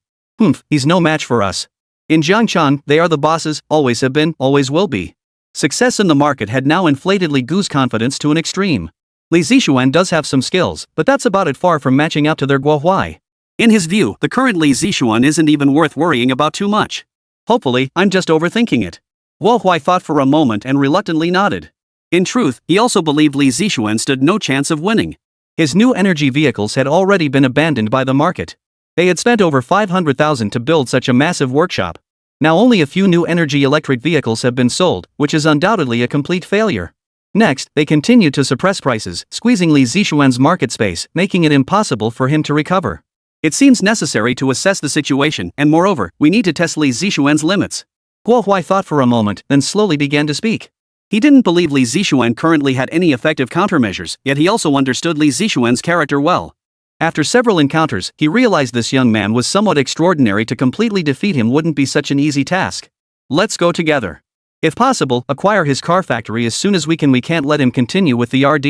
He's no match for us. In Jiangcheng, they are the bosses, always have been, always will be. Success in the market had now inflated Li Gu's confidence to an extreme. Li Zixuan does have some skills, but that's about it, far from matching up to their Guo Huai. In his view, the current Li Zixuan isn't even worth worrying about too much. Hopefully, I'm just overthinking it. Guo Huai thought for a moment and reluctantly nodded. In truth, he also believed Li Zixuan stood no chance of winning. His new energy vehicles had already been abandoned by the market. They had spent over 500,000 to build such a massive workshop. Now only a few new energy electric vehicles have been sold, which is undoubtedly a complete failure. Next, they continued to suppress prices, squeezing Li Zixuan's market space, making it impossible for him to recover. It seems necessary to assess the situation, and moreover, we need to test Li Zixuan's limits. Guo Huai thought for a moment, then slowly began to speak. He didn't believe Li Zixuan currently had any effective countermeasures, yet he also understood Li Zixuan's character well. After several encounters, he realized this young man was somewhat extraordinary. To completely defeat him wouldn't be such an easy task. Let's go together. If possible, acquire his car factory as soon as we can. We can't let him continue with the RD.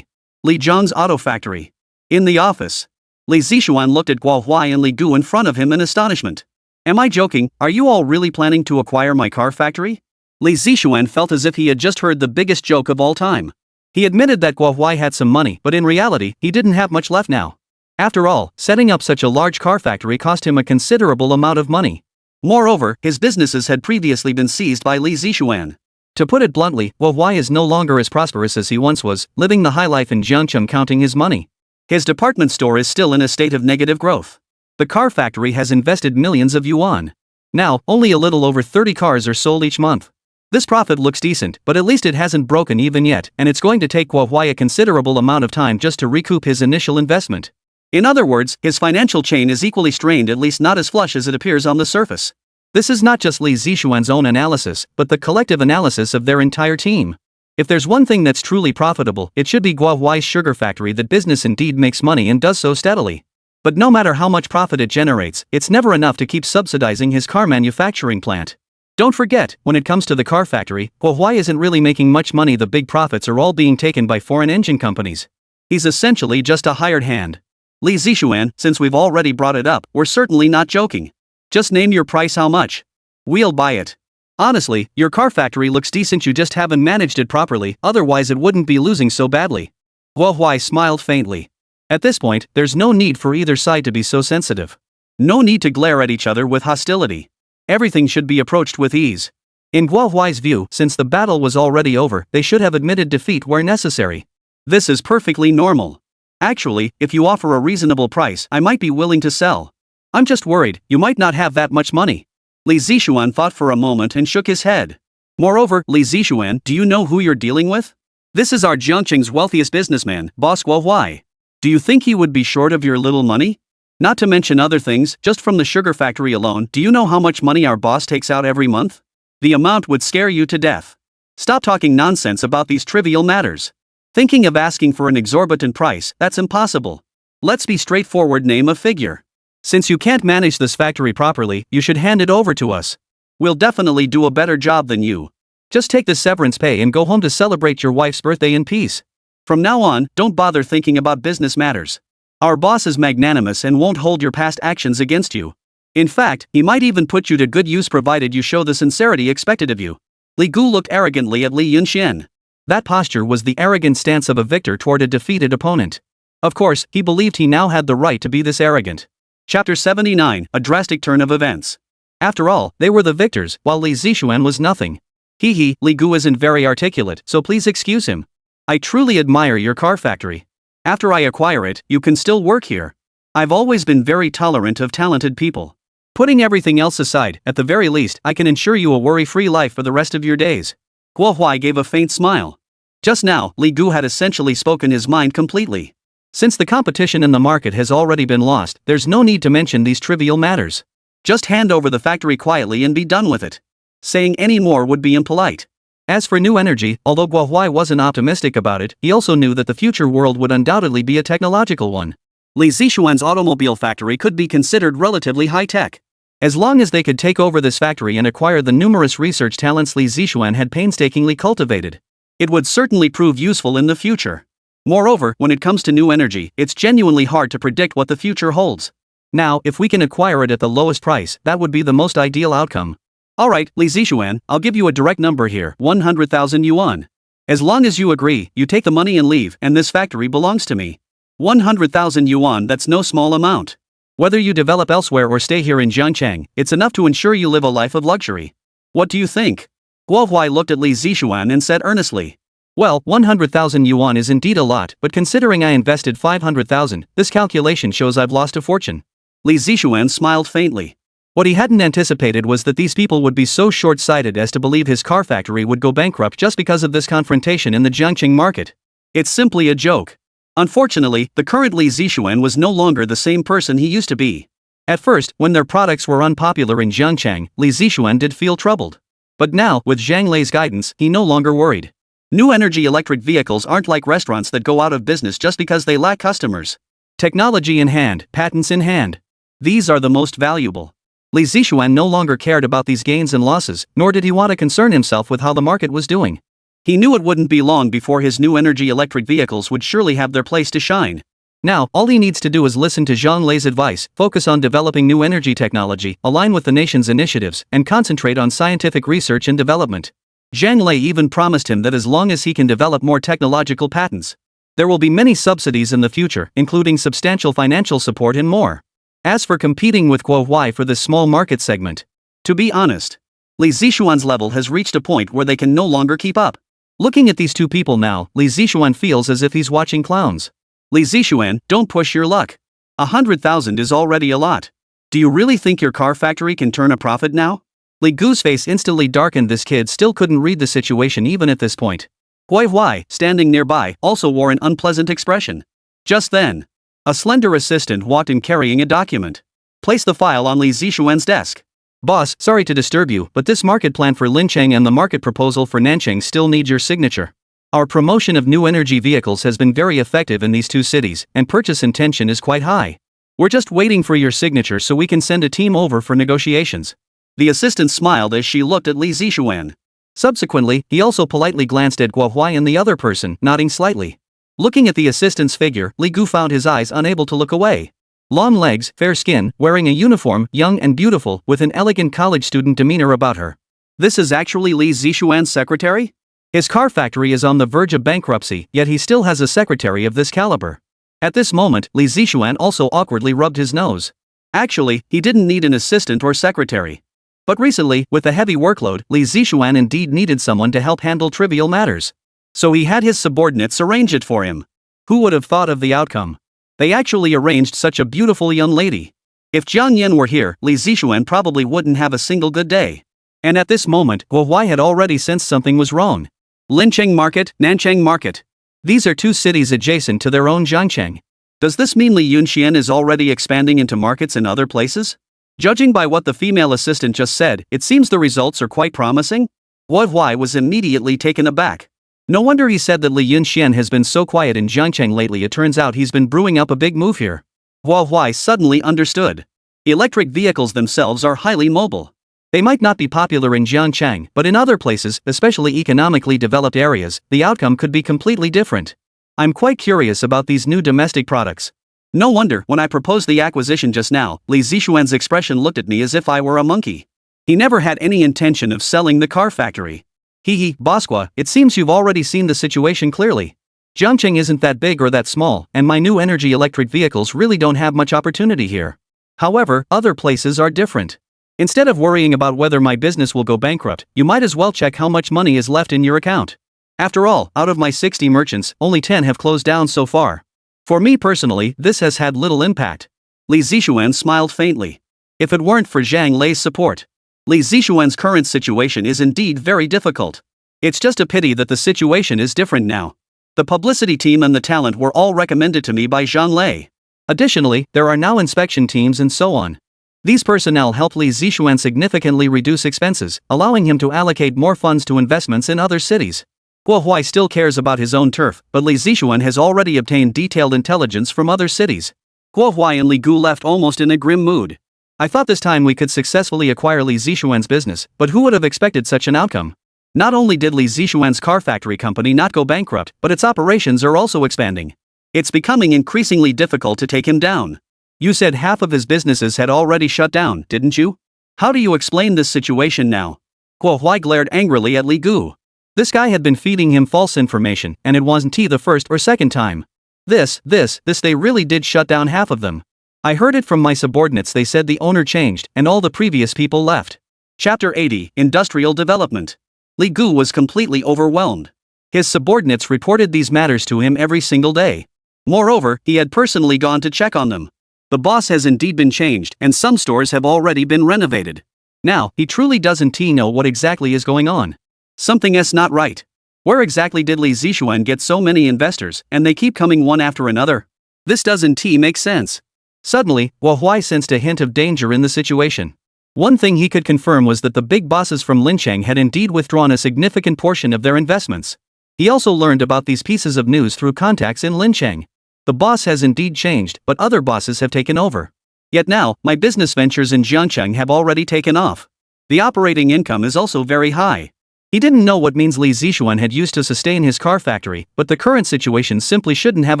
Li Zhang's auto factory. In the office, Li Zixuan looked at Guo Huai and Li Gu in front of him in astonishment. Am I joking? Are you all really planning to acquire my car factory? Li Zixuan felt as if he had just heard the biggest joke of all time. He admitted that Guo Huai had some money, but in reality, he didn't have much left now. After all, setting up such a large car factory cost him a considerable amount of money. Moreover, his businesses had previously been seized by Li Zixuan. To put it bluntly, Guo Huai is no longer as prosperous as he once was, living the high life in Jiangcheng counting his money. His department store is still in a state of negative growth. The car factory has invested millions of yuan. Now, only a little over 30 cars are sold each month. This profit looks decent, but at least it hasn't broken even yet, and it's going to take Guo Huai a considerable amount of time just to recoup his initial investment. In other words, his financial chain is equally strained, at least not as flush as it appears on the surface. This is not just Li Zixuan's own analysis, but the collective analysis of their entire team. If there's one thing that's truly profitable, it should be Guo Huai's sugar factory. That business indeed makes money and does so steadily. But no matter how much profit it generates, it's never enough to keep subsidizing his car manufacturing plant. Don't forget, when it comes to the car factory, Guo Huai isn't really making much money. The big profits are all being taken by foreign engine companies. He's essentially just a hired hand. Li Zixuan, since we've already brought it up, we're certainly not joking. Just name your price. How much? We'll buy it. Honestly, your car factory looks decent. You just haven't managed it properly, otherwise it wouldn't be losing so badly. Guo Huai smiled faintly. At this point, there's no need for either side to be so sensitive. No need to glare at each other with hostility. Everything should be approached with ease. In Guo Huai's view, since the battle was already over, they should have admitted defeat where necessary. This is perfectly normal. Actually, if you offer a reasonable price, I might be willing to sell. I'm just worried, you might not have that much money. Li Zixuan thought for a moment and shook his head. Moreover, Li Zixuan, do you know who you're dealing with? This is our Jiangcheng's wealthiest businessman, Boss Guo Huai. Do you think he would be short of your little money? Not to mention other things, just from the sugar factory alone, do you know how much money our boss takes out every month? The amount would scare you to death. Stop talking nonsense about these trivial matters. Thinking of asking for an exorbitant price, that's impossible. Let's be straightforward, name a figure. Since you can't manage this factory properly, you should hand it over to us. We'll definitely do a better job than you. Just take the severance pay and go home to celebrate your wife's birthday in peace. From now on, don't bother thinking about business matters. Our boss is magnanimous and won't hold your past actions against you. In fact, he might even put you to good use provided you show the sincerity expected of you. Li Gu looked arrogantly at Li Yunxian. That posture was the arrogant stance of a victor toward a defeated opponent. Of course, he believed he now had the right to be this arrogant. Chapter 79, a drastic turn of events. After all, they were the victors, while Li Zixuan was nothing. Li Gu isn't very articulate, so please excuse him. I truly admire your car factory. After I acquire it, you can still work here. I've always been very tolerant of talented people. Putting everything else aside, at the very least, I can ensure you a worry-free life for the rest of your days. Guo Huai gave a faint smile. Just now, Li Gu had essentially spoken his mind completely. Since the competition in the market has already been lost, there's no need to mention these trivial matters. Just hand over the factory quietly and be done with it. Saying any more would be impolite. As for new energy, although Guo Huai wasn't optimistic about it, he also knew that the future world would undoubtedly be a technological one. Li Zixuan's automobile factory could be considered relatively high-tech. As long as they could take over this factory and acquire the numerous research talents Li Zixuan had painstakingly cultivated, it would certainly prove useful in the future. Moreover, when it comes to new energy, it's genuinely hard to predict what the future holds. Now, if we can acquire it at the lowest price, that would be the most ideal outcome. Alright, Li Zixuan, I'll give you a direct number here, 100,000 yuan. As long as you agree, you take the money and leave, and this factory belongs to me. 100,000 yuan, that's no small amount. Whether you develop elsewhere or stay here in Jiangchang, it's enough to ensure you live a life of luxury. What do you think? Guo Huai looked at Li Zixuan and said earnestly. Well, 100,000 yuan is indeed a lot, but considering I invested 500,000, this calculation shows I've lost a fortune. Li Zixuan smiled faintly. What he hadn't anticipated was that these people would be so short-sighted as to believe his car factory would go bankrupt just because of this confrontation in the Jiangcheng market. It's simply a joke. Unfortunately, the current Li Zixuan was no longer the same person he used to be. At first, when their products were unpopular in Jiangcheng, Li Zixuan did feel troubled. But now, with Zhang Lei's guidance, he no longer worried. New energy electric vehicles aren't like restaurants that go out of business just because they lack customers. Technology in hand, patents in hand. These are the most valuable. Li Zixuan no longer cared about these gains and losses, nor did he want to concern himself with how the market was doing. He knew it wouldn't be long before his new energy electric vehicles would surely have their place to shine. Now, all he needs to do is listen to Zhang Lei's advice, focus on developing new energy technology, align with the nation's initiatives, and concentrate on scientific research and development. Zhang Lei even promised him that as long as he can develop more technological patents, there will be many subsidies in the future, including substantial financial support and more. As for competing with Guo Huai for this small market segment, to be honest, Li Zixuan's level has reached a point where they can no longer keep up. Looking at these two people now, Li Zixuan feels as if he's watching clowns. Li Zixuan, don't push your luck. 100,000 is already a lot. Do you really think your car factory can turn a profit now? Li Gu's face instantly darkened. This kid still couldn't read the situation even at this point. Hui Huai, standing nearby, also wore an unpleasant expression. Just then, a slender assistant walked in carrying a document. Place the file on Li Zixuan's desk. Boss, sorry to disturb you, but this market plan for Lincheng and the market proposal for Nanchang still need your signature. Our promotion of new energy vehicles has been very effective in these two cities, and purchase intention is quite high. We're just waiting for your signature so we can send a team over for negotiations. The assistant smiled as she looked at Li Zixuan. Subsequently, he also politely glanced at Guo Huai and the other person, nodding slightly. Looking at the assistant's figure, Li Gu found his eyes unable to look away. Long legs, fair skin, wearing a uniform, young and beautiful, with an elegant college student demeanor about her. This is actually Li Zixuan's secretary? His car factory is on the verge of bankruptcy, yet he still has a secretary of this caliber. At this moment, Li Zixuan also awkwardly rubbed his nose. Actually, he didn't need an assistant or secretary. But recently, with the heavy workload, Li Zixuan indeed needed someone to help handle trivial matters. So he had his subordinates arrange it for him. Who would have thought of the outcome? They actually arranged such a beautiful young lady. If Jiang Yan were here, Li Zixuan probably wouldn't have a single good day. And at this moment, Guo Huai had already sensed something was wrong. Lincheng Market, Nanchang Market. These are two cities adjacent to their own Jiangcheng. Does this mean Li Yunxian is already expanding into markets in other places? Judging by what the female assistant just said, it seems the results are quite promising. Guo Huai was immediately taken aback. No wonder he said that Li Yunxian has been so quiet in Jiangcheng lately. It turns out he's been brewing up a big move here. Guo Huai suddenly understood. Electric vehicles themselves are highly mobile. They might not be popular in Jiangcheng, but in other places, especially economically developed areas, the outcome could be completely different. I'm quite curious about these new domestic products. No wonder, when I proposed the acquisition just now, Li Zixuan's expression looked at me as if I were a monkey. He never had any intention of selling the car factory. Hee Bosqua, it seems you've already seen the situation clearly. Jiangcheng isn't that big or that small, and my new energy electric vehicles really don't have much opportunity here. However, other places are different. Instead of worrying about whether my business will go bankrupt, you might as well check how much money is left in your account. After all, out of my 60 merchants, only 10 have closed down so far. For me personally, this has had little impact. Li Zixuan smiled faintly. If it weren't for Zhang Lei's support, Li Zixuan's current situation is indeed very difficult. It's just a pity that the situation is different now. The publicity team and the talent were all recommended to me by Zhang Lei. Additionally, there are now inspection teams and so on. These personnel help Li Zixuan significantly reduce expenses, allowing him to allocate more funds to investments in other cities. Guo Huai still cares about his own turf, but Li Zixuan has already obtained detailed intelligence from other cities. Guo Huai and Li Gu left almost in a grim mood. I thought this time we could successfully acquire Li Zixuan's business, but who would have expected such an outcome? Not only did Li Zixuan's car factory company not go bankrupt, but its operations are also expanding. It's becoming increasingly difficult to take him down. You said half of his businesses had already shut down, didn't you? How do you explain this situation now? Guo Huai glared angrily at Li Gu. This guy had been feeding him false information, and it wasn't the first or second time. They really did shut down half of them. I heard it from my subordinates. They said the owner changed, and all the previous people left. Chapter 80, Industrial Development. Li Gu was completely overwhelmed. His subordinates reported these matters to him every single day. Moreover, he had personally gone to check on them. The boss has indeed been changed, and some stores have already been renovated. Now, he truly doesn't know what exactly is going on. Something's not right. Where exactly did Li Zixuan get so many investors, and they keep coming one after another? This doesn't make sense. Suddenly, Guo Huai sensed a hint of danger in the situation. One thing he could confirm was that the big bosses from Lincheng had indeed withdrawn a significant portion of their investments. He also learned about these pieces of news through contacts in Lincheng. The boss has indeed changed, but other bosses have taken over. Yet now, my business ventures in Jiangcheng have already taken off. The operating income is also very high. He didn't know what means Li Zixuan had used to sustain his car factory, but the current situation simply shouldn't have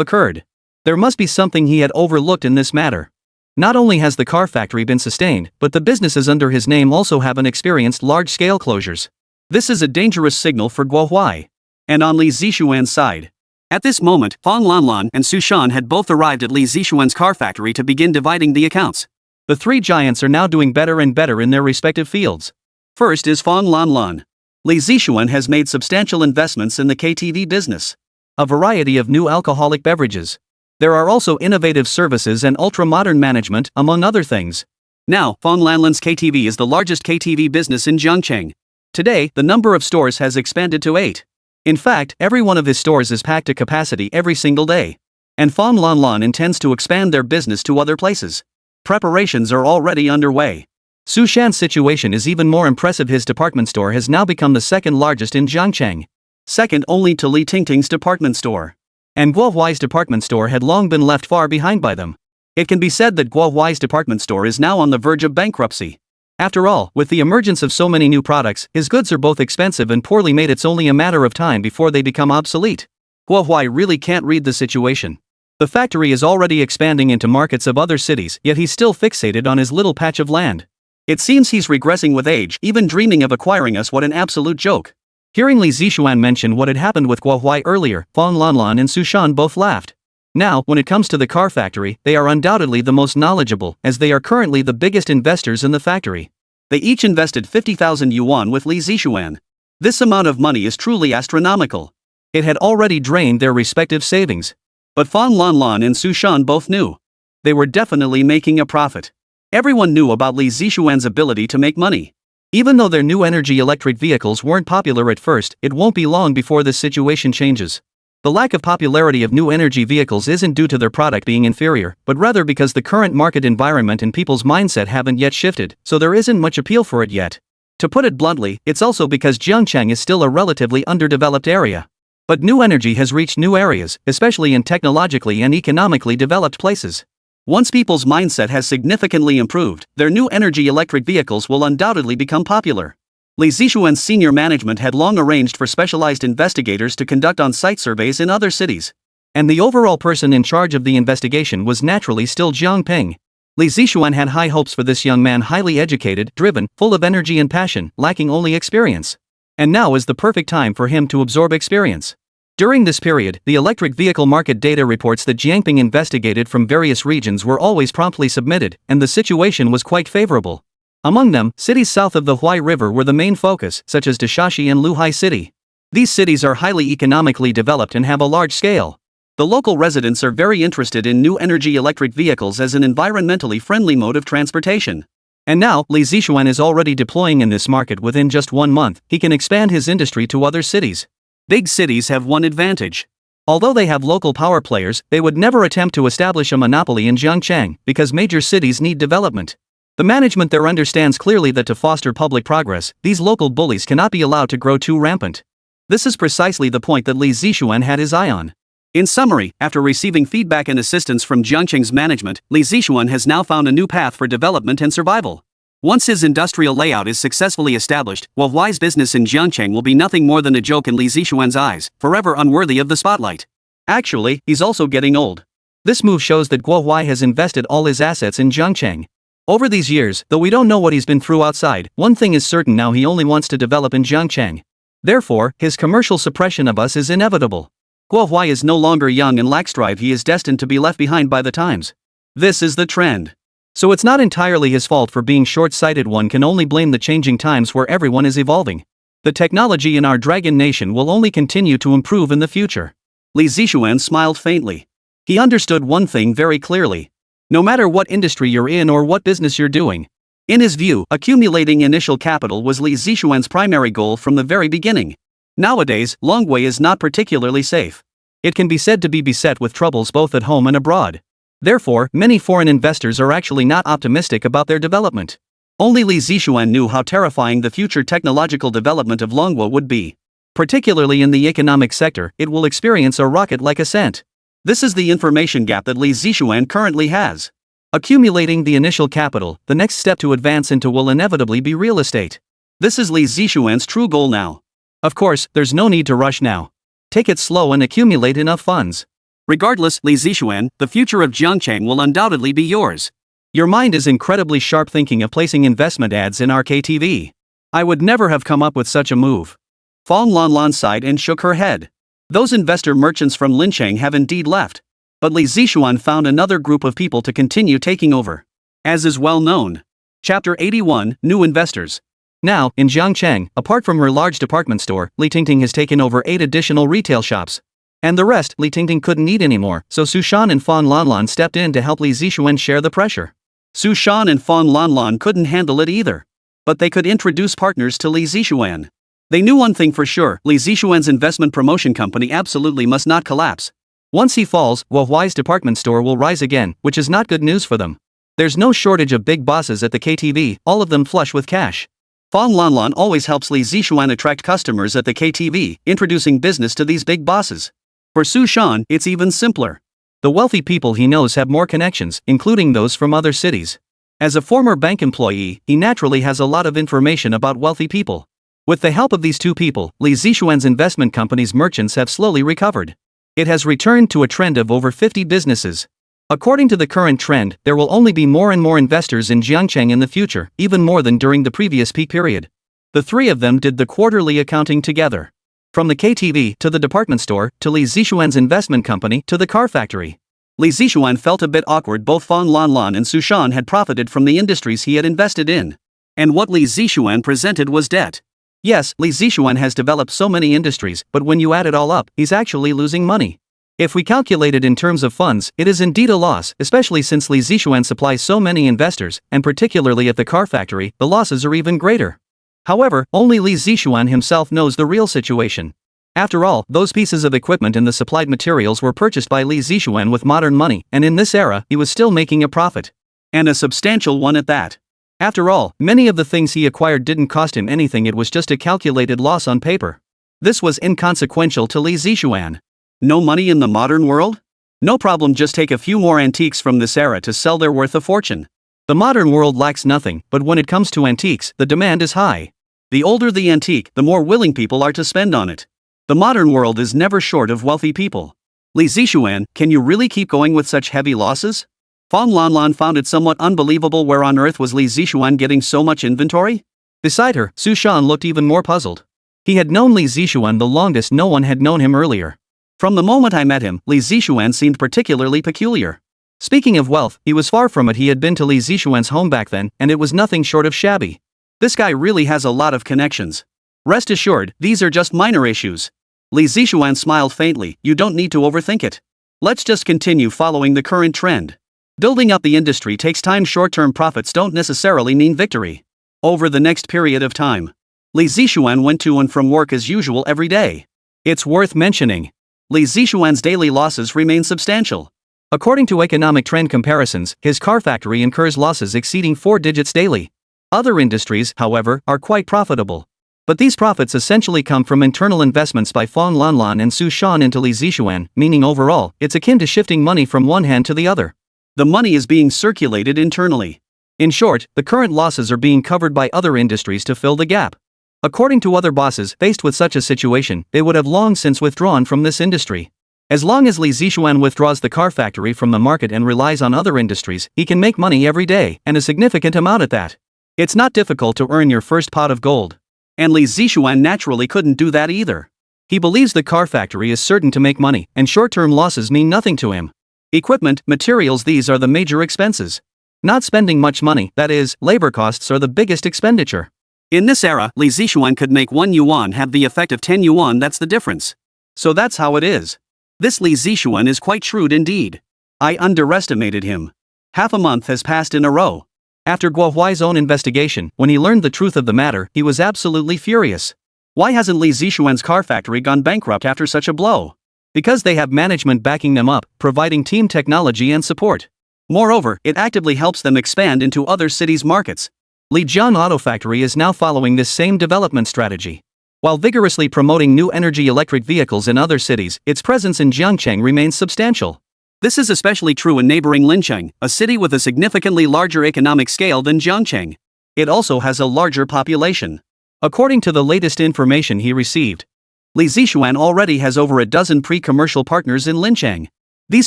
occurred. There must be something he had overlooked in this matter. Not only has the car factory been sustained, but the businesses under his name also haven't experienced large-scale closures. This is a dangerous signal for Guo Huai. And on Li Zixuan's side. At this moment, Fang Lanlan and Su Shan had both arrived at Li Zixuan's car factory to begin dividing the accounts. The three giants are now doing better and better in their respective fields. First is Fang Lanlan. Li Zixuan has made substantial investments in the KTV business. A variety of new alcoholic beverages. There are also innovative services and ultra-modern management, among other things. Now, Fang Lanlan's KTV is the largest KTV business in Jiangcheng. Today, the number of stores has expanded to 8. In fact, every one of his stores is packed to capacity every single day. And Fang Lanlan intends to expand their business to other places. Preparations are already underway. Su Shan's situation is even more impressive. His department store has now become the second largest in Jiangcheng. Second only to Li Tingting's department store. And Guo Huai's department store had long been left far behind by them. It can be said that Guo Huai's department store is now on the verge of bankruptcy. After all, with the emergence of so many new products, his goods are both expensive and poorly made. It's only a matter of time before they become obsolete. Guo Huai really can't read the situation. The factory is already expanding into markets of other cities, yet he's still fixated on his little patch of land. It seems he's regressing with age, even dreaming of acquiring us. What an absolute joke. Hearing Li Zixuan mention what had happened with Guo Huai earlier, Fang Lanlan and Su Shan both laughed. Now, when it comes to the car factory, they are undoubtedly the most knowledgeable, as they are currently the biggest investors in the factory. They each invested 50,000 yuan with Li Zixuan. This amount of money is truly astronomical. It had already drained their respective savings. But Fang Lanlan and Su Shan both knew. They were definitely making a profit. Everyone knew about Li Zixuan's ability to make money. Even though their new energy electric vehicles weren't popular at first, it won't be long before this situation changes. The lack of popularity of new energy vehicles isn't due to their product being inferior, but rather because the current market environment and people's mindset haven't yet shifted, so there isn't much appeal for it yet. To put it bluntly, it's also because Jiangcheng is still a relatively underdeveloped area. But new energy has reached new areas, especially in technologically and economically developed places. Once people's mindset has significantly improved, their new energy electric vehicles will undoubtedly become popular. Li Zixuan's senior management had long arranged for specialized investigators to conduct on-site surveys in other cities. And the overall person in charge of the investigation was naturally still Jiang Ping. Li Zixuan had high hopes for this young man, highly educated, driven, full of energy and passion, lacking only experience. And now is the perfect time for him to absorb experience. During this period, the electric vehicle market data reports that Jiangping investigated from various regions were always promptly submitted, and the situation was quite favorable. Among them, cities south of the Huai River were the main focus, such as Dashashi and Luhai City. These cities are highly economically developed and have a large scale. The local residents are very interested in new energy electric vehicles as an environmentally friendly mode of transportation. And now, Li Zixuan is already deploying in this market. Within just 1 month, he can expand his industry to other cities. Big cities have one advantage. Although they have local power players, they would never attempt to establish a monopoly in Jiangcheng, because major cities need development. The management there understands clearly that to foster public progress, these local bullies cannot be allowed to grow too rampant. This is precisely the point that Li Zixuan had his eye on. In summary, after receiving feedback and assistance from Jiangcheng's management, Li Zixuan has now found a new path for development and survival. Once his industrial layout is successfully established, Huawei's business in Jiangcheng will be nothing more than a joke in Li Zixuan's eyes, forever unworthy of the spotlight. Actually, he's also getting old. This move shows that Huawei has invested all his assets in Jiangcheng. Over these years, though we don't know what he's been through outside, one thing is certain now: he only wants to develop in Jiangcheng. Therefore, his commercial suppression of us is inevitable. Huawei is no longer young and lacks drive. He is destined to be left behind by the times. This is the trend. So it's not entirely his fault for being short-sighted. One can only blame the changing times where everyone is evolving. The technology in our dragon nation will only continue to improve in the future. Li Zixuan smiled faintly. He understood one thing very clearly. No matter what industry you're in or what business you're doing, in his view, accumulating initial capital was Li Zixuan's primary goal from the very beginning. Nowadays, Longwei is not particularly safe. It can be said to be beset with troubles both at home and abroad. Therefore, many foreign investors are actually not optimistic about their development. Only Li Zixuan knew how terrifying the future technological development of Longwei would be. Particularly in the economic sector, it will experience a rocket-like ascent. This is the information gap that Li Zixuan currently has. Accumulating the initial capital, the next step to advance into will inevitably be real estate. This is Li Zixuan's true goal now. Of course, there's no need to rush now. Take it slow and accumulate enough funds. Regardless, Li Zixuan, the future of Jiangcheng will undoubtedly be yours. Your mind is incredibly sharp, thinking of placing investment ads in our KTV. I would never have come up with such a move. Fong Lanlan sighed and shook her head. Those investor merchants from Lincheng have indeed left. But Li Zixuan found another group of people to continue taking over. As is well known. Chapter 81, New Investors. Now, in Jiangcheng, apart from her large department store, Li Tingting has taken over 8 additional retail shops. And the rest, Li Tingting couldn't eat anymore, so Su Shan and Fan Lanlan stepped in to help Li Zixuan share the pressure. Su Shan and Fan Lanlan couldn't handle it either. But they could introduce partners to Li Zixuan. They knew one thing for sure: Li Zixuan's investment promotion company absolutely must not collapse. Once he falls, Huawei's department store will rise again, which is not good news for them. There's no shortage of big bosses at the KTV, all of them flush with cash. Fong Lanlan always helps Li Zixuan attract customers at the KTV, introducing business to these big bosses. For Su Shan, it's even simpler. The wealthy people he knows have more connections, including those from other cities. As a former bank employee, he naturally has a lot of information about wealthy people. With the help of these two people, Li Zixuan's investment company's merchants have slowly recovered. It has returned to a trend of over 50 businesses. According to the current trend, there will only be more and more investors in Jiangcheng in the future, even more than during the previous peak period. The three of them did the quarterly accounting together. From the KTV to the department store, to Li Zixuan's investment company, to the car factory. Li Zixuan felt a bit awkward. Both Fong Lanlan and Su Shan had profited from the industries he had invested in. And what Li Zixuan presented was debt. Yes, Li Zixuan has developed so many industries, but when you add it all up, he's actually losing money. If we calculate it in terms of funds, it is indeed a loss, especially since Li Zixuan supplies so many investors, and particularly at the car factory, the losses are even greater. However, only Li Zixuan himself knows the real situation. After all, those pieces of equipment and the supplied materials were purchased by Li Zixuan with modern money, and in this era, he was still making a profit. And a substantial one at that. After all, many of the things he acquired didn't cost him anything, it was just a calculated loss on paper. This was inconsequential to Li Zixuan. No money in the modern world? No problem, just take a few more antiques from this era to sell, they're worth a fortune. The modern world lacks nothing, but when it comes to antiques, the demand is high. The older the antique, the more willing people are to spend on it. The modern world is never short of wealthy people. Li Zixuan, can you really keep going with such heavy losses? Fong Lanlan found it somewhat unbelievable. Where on earth was Li Zixuan getting so much inventory? Beside her, Su Shan looked even more puzzled. He had known Li Zixuan the longest. No one had known him earlier. From the moment I met him, Li Zixuan seemed particularly peculiar. Speaking of wealth, he was far from it. He had been to Li Zixuan's home back then, and it was nothing short of shabby. This guy really has a lot of connections. Rest assured, these are just minor issues. Li Zixuan smiled faintly. You don't need to overthink it. Let's just continue following the current trend. Building up the industry takes time. Short-term profits don't necessarily mean victory. Over the next period of time, Li Zixuan went to and from work as usual every day. It's worth mentioning, Li Zixuan's daily losses remain substantial. According to economic trend comparisons, his car factory incurs losses exceeding 4 digits daily. Other industries, however, are quite profitable. But these profits essentially come from internal investments by Fong Lanlan and Su Shan into Li Zixuan, meaning overall, it's akin to shifting money from one hand to the other. The money is being circulated internally. In short, the current losses are being covered by other industries to fill the gap. According to other bosses faced with such a situation, they would have long since withdrawn from this industry. As long as Li Zixuan withdraws the car factory from the market and relies on other industries, he can make money every day, and a significant amount at that. It's not difficult to earn your first pot of gold. And Li Zixuan naturally couldn't do that either. He believes the car factory is certain to make money, and short-term losses mean nothing to him. Equipment, materials, these are the major expenses. Not spending much money, that is, labor costs are the biggest expenditure. In this era, Li Zixuan could make 1 yuan have the effect of 10 yuan, that's the difference. So that's how it is. This Li Zixuan is quite shrewd indeed. I underestimated him. Half a month has passed in a row. After Guo Huai's own investigation, when he learned the truth of the matter, he was absolutely furious. Why hasn't Li Zixuan's car factory gone bankrupt after such a blow? Because they have management backing them up, providing team technology and support. Moreover, it actively helps them expand into other cities' markets. Lijiang Auto Factory is now following this same development strategy. While vigorously promoting new energy electric vehicles in other cities, its presence in Jiangcheng remains substantial. This is especially true in neighboring Lincheng, a city with a significantly larger economic scale than Jiangcheng. It also has a larger population. According to the latest information he received, Li Zixuan already has over a dozen pre-commercial partners in Lincheng. These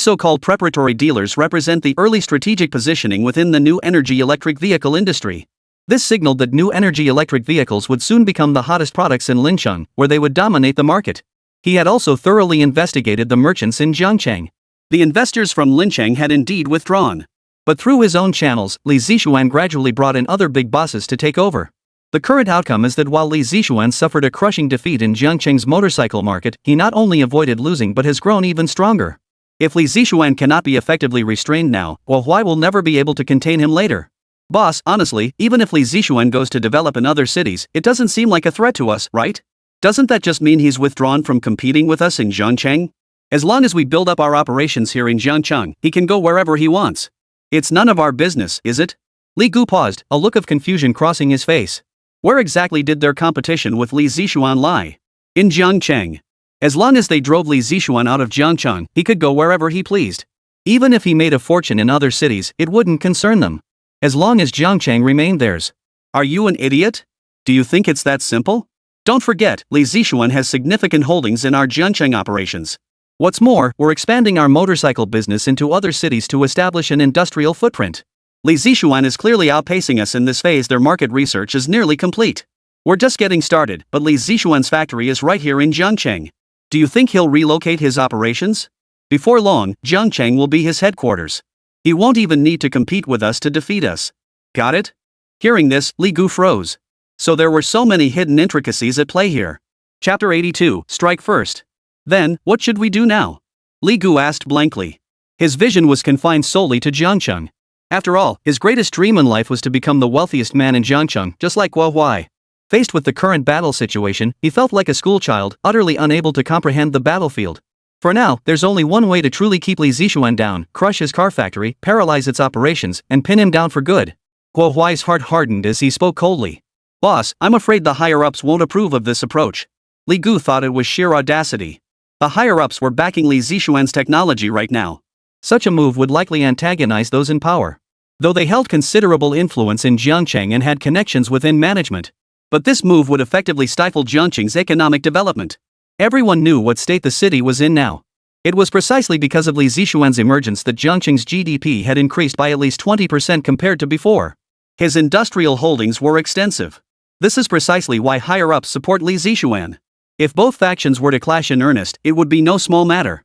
so-called preparatory dealers represent the early strategic positioning within the new energy electric vehicle industry. This signaled that new energy electric vehicles would soon become the hottest products in Lincheng, where they would dominate the market. He had also thoroughly investigated the merchants in Jiangcheng. The investors from Lincheng had indeed withdrawn. But through his own channels, Li Zixuan gradually brought in other big bosses to take over. The current outcome is that while Li Zixuan suffered a crushing defeat in Jiangcheng's motorcycle market, he not only avoided losing but has grown even stronger. If Li Zixuan cannot be effectively restrained now, Guo Huai will never be able to contain him later. Boss, honestly, even if Li Zixuan goes to develop in other cities, it doesn't seem like a threat to us, right? Doesn't that just mean he's withdrawn from competing with us in Jiangcheng? As long as we build up our operations here in Jiangcheng, he can go wherever he wants. It's none of our business, is it? Li Gu paused, a look of confusion crossing his face. Where exactly did their competition with Li Zixuan lie? In Jiangcheng. As long as they drove Li Zixuan out of Jiangcheng, he could go wherever he pleased. Even if he made a fortune in other cities, it wouldn't concern them. As long as Jiangcheng remained theirs. Are you an idiot? Do you think it's that simple? Don't forget, Li Zixuan has significant holdings in our Jiangcheng operations. What's more, we're expanding our motorcycle business into other cities to establish an industrial footprint. Li Zixuan is clearly outpacing us in this phase. Their market research is nearly complete. We're just getting started, but Li Zixuan's factory is right here in Jiangcheng. Do you think he'll relocate his operations? Before long, Jiangcheng will be his headquarters. He won't even need to compete with us to defeat us. Got it? Hearing this, Li Gu froze. So there were so many hidden intricacies at play here. Chapter 82, Strike First. Then, what should we do now? Li Gu asked blankly. His vision was confined solely to Jiangcheng. After all, his greatest dream in life was to become the wealthiest man in Jiangcheng, just like Guo Huai. Faced with the current battle situation, he felt like a schoolchild, utterly unable to comprehend the battlefield. For now, there's only one way to truly keep Li Zixuan down: crush his car factory, paralyze its operations, and pin him down for good. Guo Huai's heart hardened as he spoke coldly. Boss, I'm afraid the higher-ups won't approve of this approach. Li Gu thought it was sheer audacity. The higher-ups were backing Li Zixuan's technology right now. Such a move would likely antagonize those in power. Though they held considerable influence in Jiangcheng and had connections within management. But this move would effectively stifle Jiangcheng's economic development. Everyone knew what state the city was in now. It was precisely because of Li Zixuan's emergence that Jiangcheng's GDP had increased by at least 20% compared to before. His industrial holdings were extensive. This is precisely why higher-ups support Li Zixuan. If both factions were to clash in earnest, it would be no small matter.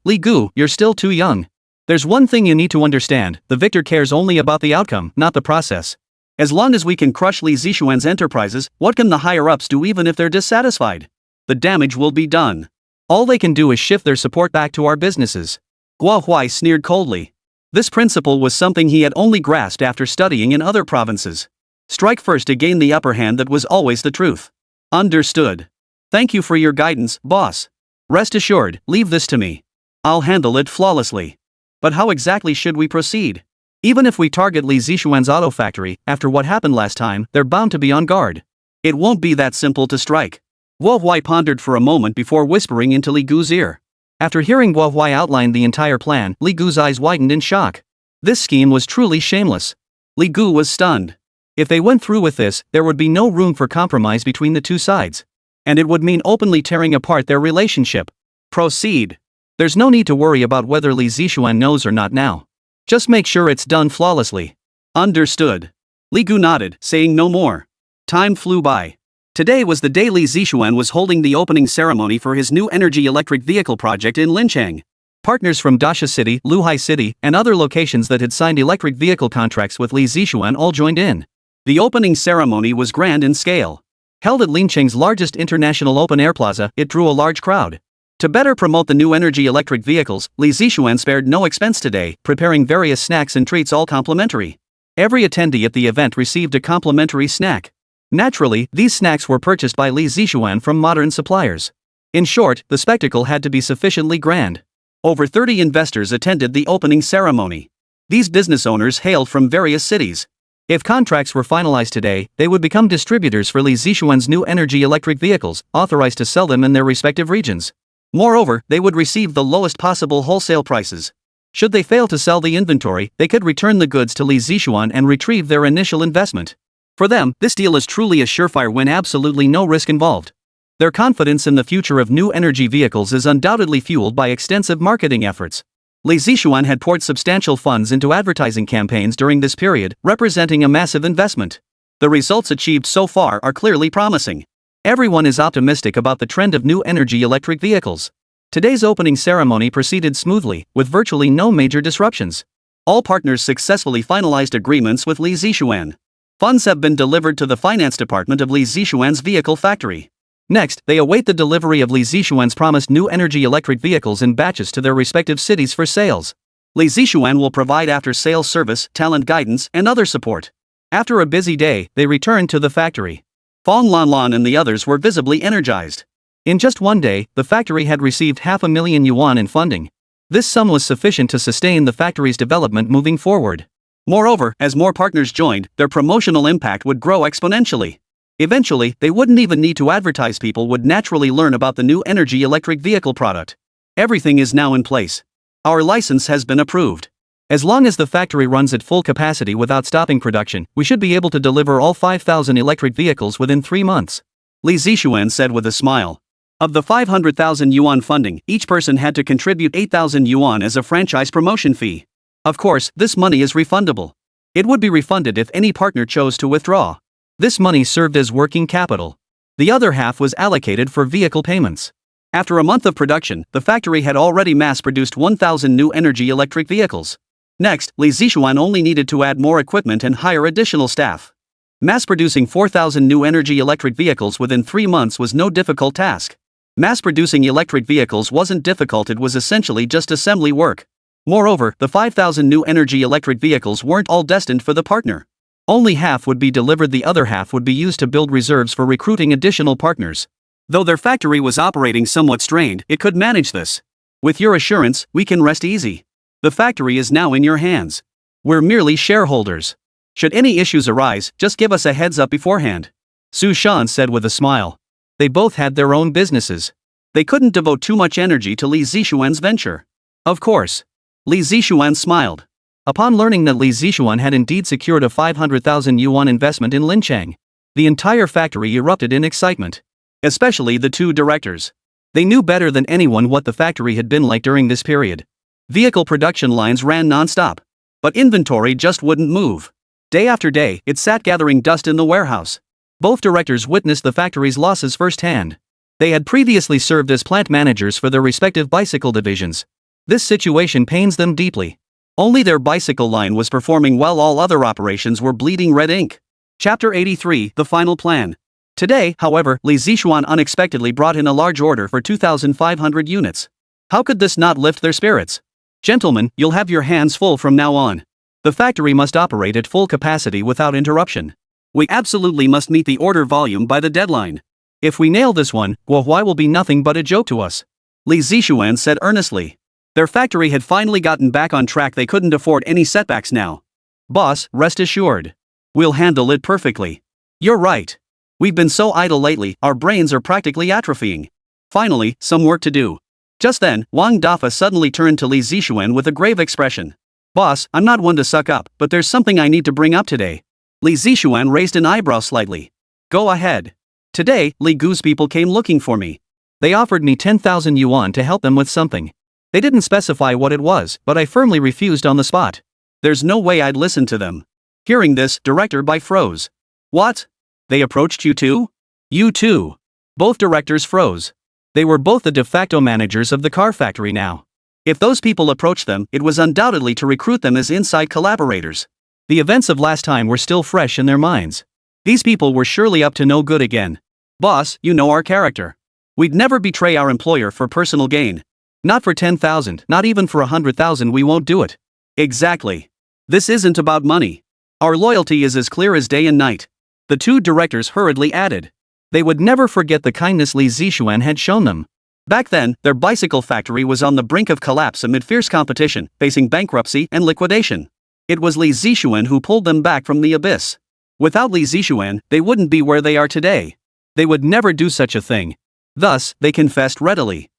Li Gu, you're still too young. There's one thing you need to understand: the victor cares only about the outcome, not the process. As long as we can crush Li Zixuan's enterprises, what can the higher-ups do even if they're dissatisfied? The damage will be done. All they can do is shift their support back to our businesses. Guo Huai sneered coldly. This principle was something he had only grasped after studying in other provinces. Strike first to gain the upper hand, that was always the truth. Understood. Thank you for your guidance, boss. Rest assured, leave this to me. I'll handle it flawlessly. But how exactly should we proceed? Even if we target Li Zixuan's auto factory, after what happened last time, they're bound to be on guard. It won't be that simple to strike. Guo Huai pondered for a moment before whispering into Li Gu's ear. After hearing Guo Huai outline the entire plan, Li Gu's eyes widened in shock. This scheme was truly shameless. Li Gu was stunned. If they went through with this, there would be no room for compromise between the two sides. And it would mean openly tearing apart their relationship. Proceed. There's no need to worry about whether Li Zixuan knows or not now. Just make sure it's done flawlessly. Understood. Li Gu nodded, saying no more. Time flew by. Today was the day Li Zixuan was holding the opening ceremony for his new energy electric vehicle project in Linchang. Partners from Dasha City, Luhai City, and other locations that had signed electric vehicle contracts with Li Zixuan all joined in. The opening ceremony was grand in scale. Held at Linchang's largest international open-air plaza, it drew a large crowd. To better promote the new energy electric vehicles, Li Zixuan spared no expense today, preparing various snacks and treats all complimentary. Every attendee at the event received a complimentary snack. Naturally, these snacks were purchased by Li Zixuan from modern suppliers. In short, the spectacle had to be sufficiently grand. Over 30 investors attended the opening ceremony. These business owners hailed from various cities. If contracts were finalized today, they would become distributors for Li Zixuan's new energy electric vehicles, authorized to sell them in their respective regions. Moreover, they would receive the lowest possible wholesale prices. Should they fail to sell the inventory, they could return the goods to Li Zixuan and retrieve their initial investment. For them, this deal is truly a surefire win, absolutely no risk involved. Their confidence in the future of new energy vehicles is undoubtedly fueled by extensive marketing efforts. Li Zixuan had poured substantial funds into advertising campaigns during this period, representing a massive investment. The results achieved so far are clearly promising. Everyone is optimistic about the trend of new energy electric vehicles. Today's opening ceremony proceeded smoothly, with virtually no major disruptions. All partners successfully finalized agreements with Li Zixuan. Funds have been delivered to the finance department of Li Zixuan's vehicle factory. Next, they await the delivery of Li Zixuan's promised new energy electric vehicles in batches to their respective cities for sales. Li Zixuan will provide after-sales service, talent guidance, and other support. After a busy day, they returned to the factory. Fong Lanlan and the others were visibly energized. In just one day, the factory had received $500,000 in funding. This sum was sufficient to sustain the factory's development moving forward. Moreover, as more partners joined, their promotional impact would grow exponentially. Eventually, they wouldn't even need to advertise, people would naturally learn about the new energy electric vehicle product. Everything is now in place. Our license has been approved. As long as the factory runs at full capacity without stopping production, we should be able to deliver all 5,000 electric vehicles within 3 months. Li Zixuan said with a smile. Of the 500,000 yuan funding, each person had to contribute 8,000 yuan as a franchise promotion fee. Of course, this money is refundable. It would be refunded if any partner chose to withdraw. This money served as working capital. The other half was allocated for vehicle payments. After a month of production, the factory had already mass-produced 1,000 new energy electric vehicles. Next, Li Zixuan only needed to add more equipment and hire additional staff. Mass-producing 4,000 new energy electric vehicles within 3 months was no difficult task. Mass-producing electric vehicles wasn't difficult, it was essentially just assembly work. Moreover, the 5,000 new energy electric vehicles weren't all destined for the partner. Only half would be delivered, the other half would be used to build reserves for recruiting additional partners. Though their factory was operating somewhat strained, it could manage this. With your assurance, we can rest easy. The factory is now in your hands. We're merely shareholders. Should any issues arise, just give us a heads up beforehand. Su Shan said with a smile. They both had their own businesses. They couldn't devote too much energy to Li Zixuan's venture. Of course. Li Zixuan smiled. Upon learning that Li Zixuan had indeed secured a 500,000 yuan investment in Linchang, the entire factory erupted in excitement. Especially the two directors. They knew better than anyone what the factory had been like during this period. Vehicle production lines ran non-stop. But inventory just wouldn't move. Day after day, it sat gathering dust in the warehouse. Both directors witnessed the factory's losses firsthand. They had previously served as plant managers for their respective bicycle divisions. This situation pains them deeply. Only their bicycle line was performing well, all other operations were bleeding red ink. Chapter 83, The Final Plan. Today, however, Li Zixuan unexpectedly brought in a large order for 2,500 units. How could this not lift their spirits? Gentlemen, you'll have your hands full from now on. The factory must operate at full capacity without interruption. We absolutely must meet the order volume by the deadline. If we nail this one, Guohuai will be nothing but a joke to us. Li Zixuan said earnestly. Their factory had finally gotten back on track, they couldn't afford any setbacks now. Boss, rest assured. We'll handle it perfectly. You're right. We've been so idle lately, our brains are practically atrophying. Finally, some work to do. Just then, Wang Dafa suddenly turned to Li Zixuan with a grave expression. Boss, I'm not one to suck up, but there's something I need to bring up today. Li Zixuan raised an eyebrow slightly. Go ahead. Today, Li Gu's people came looking for me. They offered me 10,000 yuan to help them with something. They didn't specify what it was, but I firmly refused on the spot. There's no way I'd listen to them. Hearing this, Director Bai froze. What? They approached you too? You too. Both directors froze. They were both the de facto managers of the car factory now. If those people approached them, it was undoubtedly to recruit them as inside collaborators. The events of last time were still fresh in their minds. These people were surely up to no good again. Boss, you know our character. We'd never betray our employer for personal gain. Not for 10,000, not even for 100,000 we won't do it. Exactly. This isn't about money. Our loyalty is as clear as day and night. The two directors hurriedly added. They would never forget the kindness Li Zixuan had shown them. Back then, their bicycle factory was on the brink of collapse amid fierce competition, facing bankruptcy and liquidation. It was Li Zixuan who pulled them back from the abyss. Without Li Zixuan, they wouldn't be where they are today. They would never do such a thing. Thus, they confessed readily.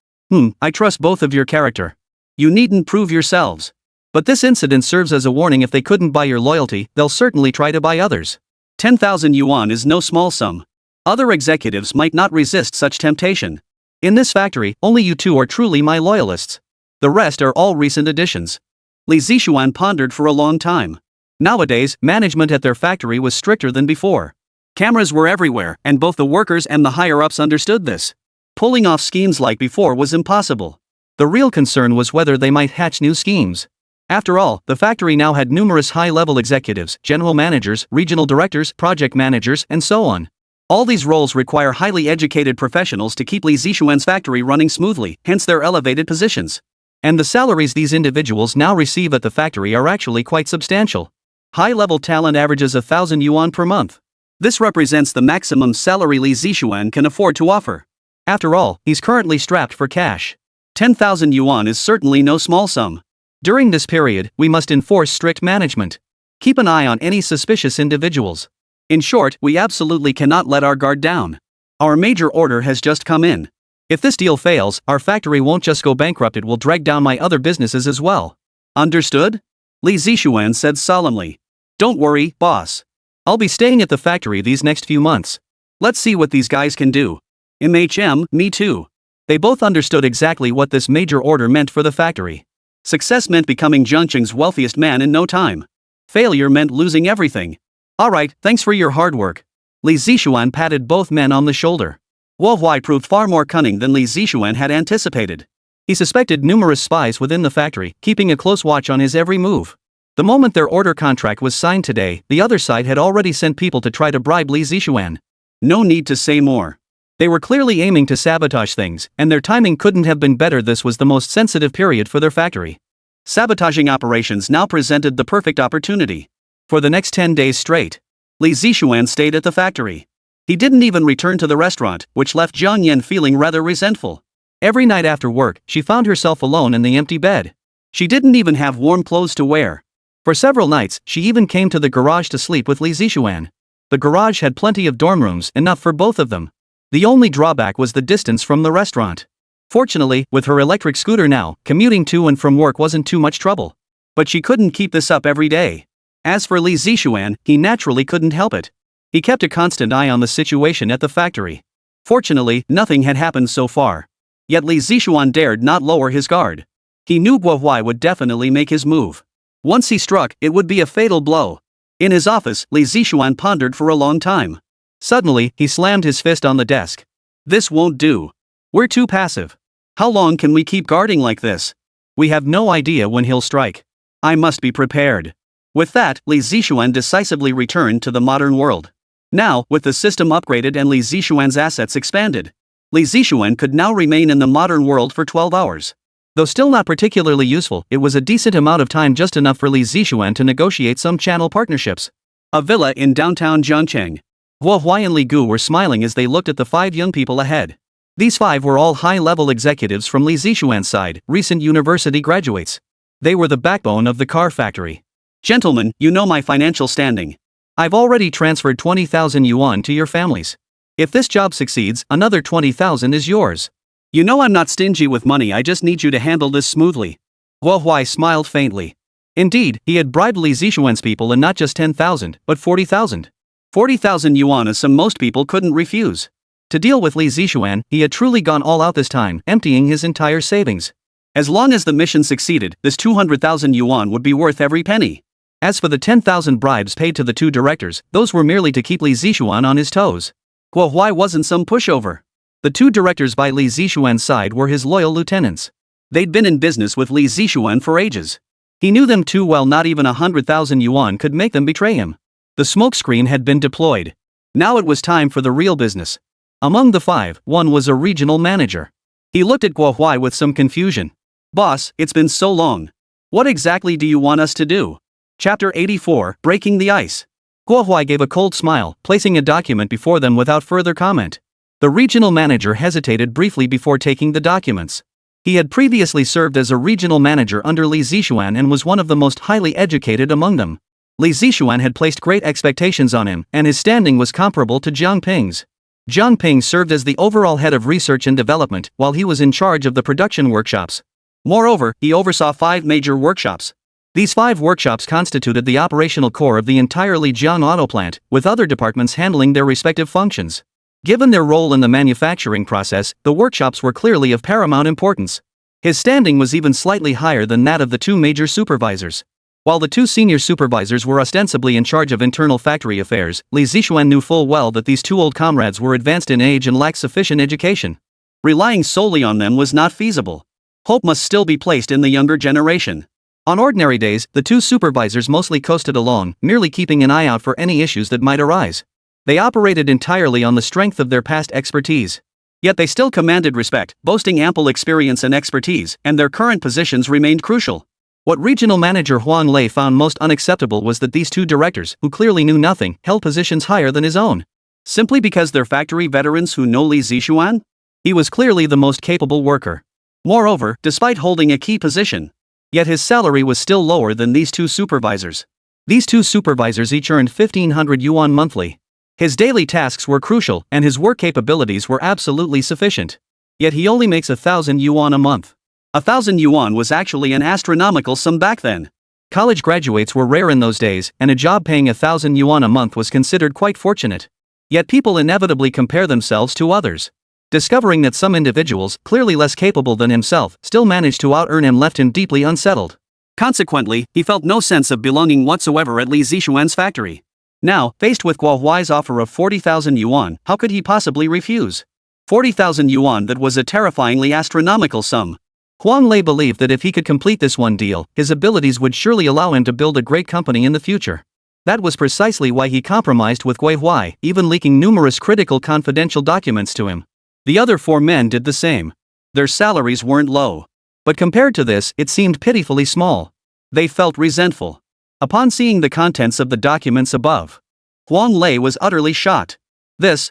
I trust both of your character. You needn't prove yourselves. But this incident serves as a warning: if they couldn't buy your loyalty, they'll certainly try to buy others. 10,000 yuan is no small sum. Other executives might not resist such temptation. In this factory, only you two are truly my loyalists. The rest are all recent additions. Li Zixuan pondered for a long time. Nowadays, management at their factory was stricter than before. Cameras were everywhere, and both the workers and the higher-ups understood this. Pulling off schemes like before was impossible. The real concern was whether they might hatch new schemes. After all, the factory now had numerous high-level executives, general managers, regional directors, project managers, and so on. All these roles require highly educated professionals to keep Li Zixuan's factory running smoothly, hence their elevated positions. And the salaries these individuals now receive at the factory are actually quite substantial. High-level talent averages 1,000 yuan per month. This represents the maximum salary Li Zixuan can afford to offer. After all, he's currently strapped for cash. 10,000 yuan is certainly no small sum. During this period, we must enforce strict management. Keep an eye on any suspicious individuals. In short, we absolutely cannot let our guard down. Our major order has just come in. If this deal fails, our factory won't just go bankrupt, it will drag down my other businesses as well. Understood? Li Zixuan said solemnly. Don't worry, boss. I'll be staying at the factory these next few months. Let's see what these guys can do. Me too. They both understood exactly what this major order meant for the factory. Success meant becoming Zhengqing's wealthiest man in no time. Failure meant losing everything. Alright, thanks for your hard work. Li Zixuan patted both men on the shoulder. Huai proved far more cunning than Li Zixuan had anticipated. He suspected numerous spies within the factory, keeping a close watch on his every move. The moment their order contract was signed today, the other side had already sent people to try to bribe Li Zixuan. No need to say more. They were clearly aiming to sabotage things, and their timing couldn't have been better. This was the most sensitive period for their factory. Sabotaging operations now presented the perfect opportunity. For the next 10 days straight, Li Zixuan stayed at the factory. He didn't even return to the restaurant, which left Zhang Yan feeling rather resentful. Every night after work, she found herself alone in the empty bed. She didn't even have warm clothes to wear. For several nights, she even came to the garage to sleep with Li Zixuan. The garage had plenty of dorm rooms, enough for both of them. The only drawback was the distance from the restaurant. Fortunately, with her electric scooter now, commuting to and from work wasn't too much trouble. But she couldn't keep this up every day. As for Li Zixuan, he naturally couldn't help it. He kept a constant eye on the situation at the factory. Fortunately, nothing had happened so far. Yet Li Zixuan dared not lower his guard. He knew Huai would definitely make his move. Once he struck, it would be a fatal blow. In his office, Li Zixuan pondered for a long time. Suddenly, he slammed his fist on the desk. This won't do. We're too passive. How long can we keep guarding like this? We have no idea when he'll strike. I must be prepared. With that, Li Zixuan decisively returned to the modern world. Now, with the system upgraded and Li Zixuan's assets expanded, Li Zixuan could now remain in the modern world for 12 hours. Though still not particularly useful, it was a decent amount of time, just enough for Li Zixuan to negotiate some channel partnerships. A villa in downtown Zhengqing. Huai and Li Gu were smiling as they looked at the 5 young people ahead. These 5 were all high-level executives from Li Zixuan's side, recent university graduates. They were the backbone of the car factory. Gentlemen, you know my financial standing. I've already transferred 20,000 yuan to your families. If this job succeeds, another 20,000 is yours. You know I'm not stingy with money, I just need you to handle this smoothly. Huai smiled faintly. Indeed, he had bribed Li Zixuan's people, and not just 10,000, but 40,000. 40,000 yuan is some most people couldn't refuse. To deal with Li Zixuan, he had truly gone all out this time, emptying his entire savings. As long as the mission succeeded, this 200,000 yuan would be worth every penny. As for the 10,000 bribes paid to the two directors, those were merely to keep Li Zixuan on his toes. Guo Huai wasn't some pushover. The two directors by Li Zixuan's side were his loyal lieutenants. They'd been in business with Li Zixuan for ages. He knew them too well, not even 100,000 yuan could make them betray him. The smokescreen had been deployed. Now it was time for the real business. Among the five, one was a regional manager. He looked at Guo Huai with some confusion. "Boss, it's been so long. What exactly do you want us to do?" Chapter 84, Breaking the Ice. Guo Huai gave a cold smile, placing a document before them without further comment. The regional manager hesitated briefly before taking the documents. He had previously served as a regional manager under Li Zixuan and was one of the most highly educated among them. Li Zixuan had placed great expectations on him, and his standing was comparable to Jiang Ping's. Jiang Ping served as the overall head of research and development, while he was in charge of the production workshops. Moreover, he oversaw 5 major workshops. These 5 workshops constituted the operational core of the entire Lijiang auto plant, with other departments handling their respective functions. Given their role in the manufacturing process, the workshops were clearly of paramount importance. His standing was even slightly higher than that of the 2 major supervisors. While the 2 senior supervisors were ostensibly in charge of internal factory affairs, Li Zixuan knew full well that these 2 old comrades were advanced in age and lacked sufficient education. Relying solely on them was not feasible. Hope must still be placed in the younger generation. On ordinary days, the 2 supervisors mostly coasted along, merely keeping an eye out for any issues that might arise. They operated entirely on the strength of their past expertise. Yet they still commanded respect, boasting ample experience and expertise, and their current positions remained crucial. What regional manager Huang Lei found most unacceptable was that these 2 directors, who clearly knew nothing, held positions higher than his own. Simply because they're factory veterans who know Li Zixuan? He was clearly the most capable worker. Moreover, despite holding a key position, yet his salary was still lower than these 2 supervisors. These 2 supervisors each earned 1,500 yuan monthly. His daily tasks were crucial, and his work capabilities were absolutely sufficient. Yet he only makes 1,000 yuan a month. 1,000 yuan was actually an astronomical sum back then. College graduates were rare in those days, and a job paying 1,000 yuan a month was considered quite fortunate. Yet people inevitably compare themselves to others. Discovering that some individuals, clearly less capable than himself, still managed to out-earn him left him deeply unsettled. Consequently, he felt no sense of belonging whatsoever at Li Zixuan's factory. Now, faced with Guo Huai's offer of 40,000 yuan, how could he possibly refuse? 40,000 yuan, that was a terrifyingly astronomical sum. Huang Lei believed that if he could complete this one deal, his abilities would surely allow him to build a great company in the future. That was precisely why he compromised with Guo Huai, even leaking numerous critical confidential documents to him. The other 4 men did the same. Their salaries weren't low. But compared to this, it seemed pitifully small. They felt resentful. Upon seeing the contents of the documents above, Huang Lei was utterly shocked. This,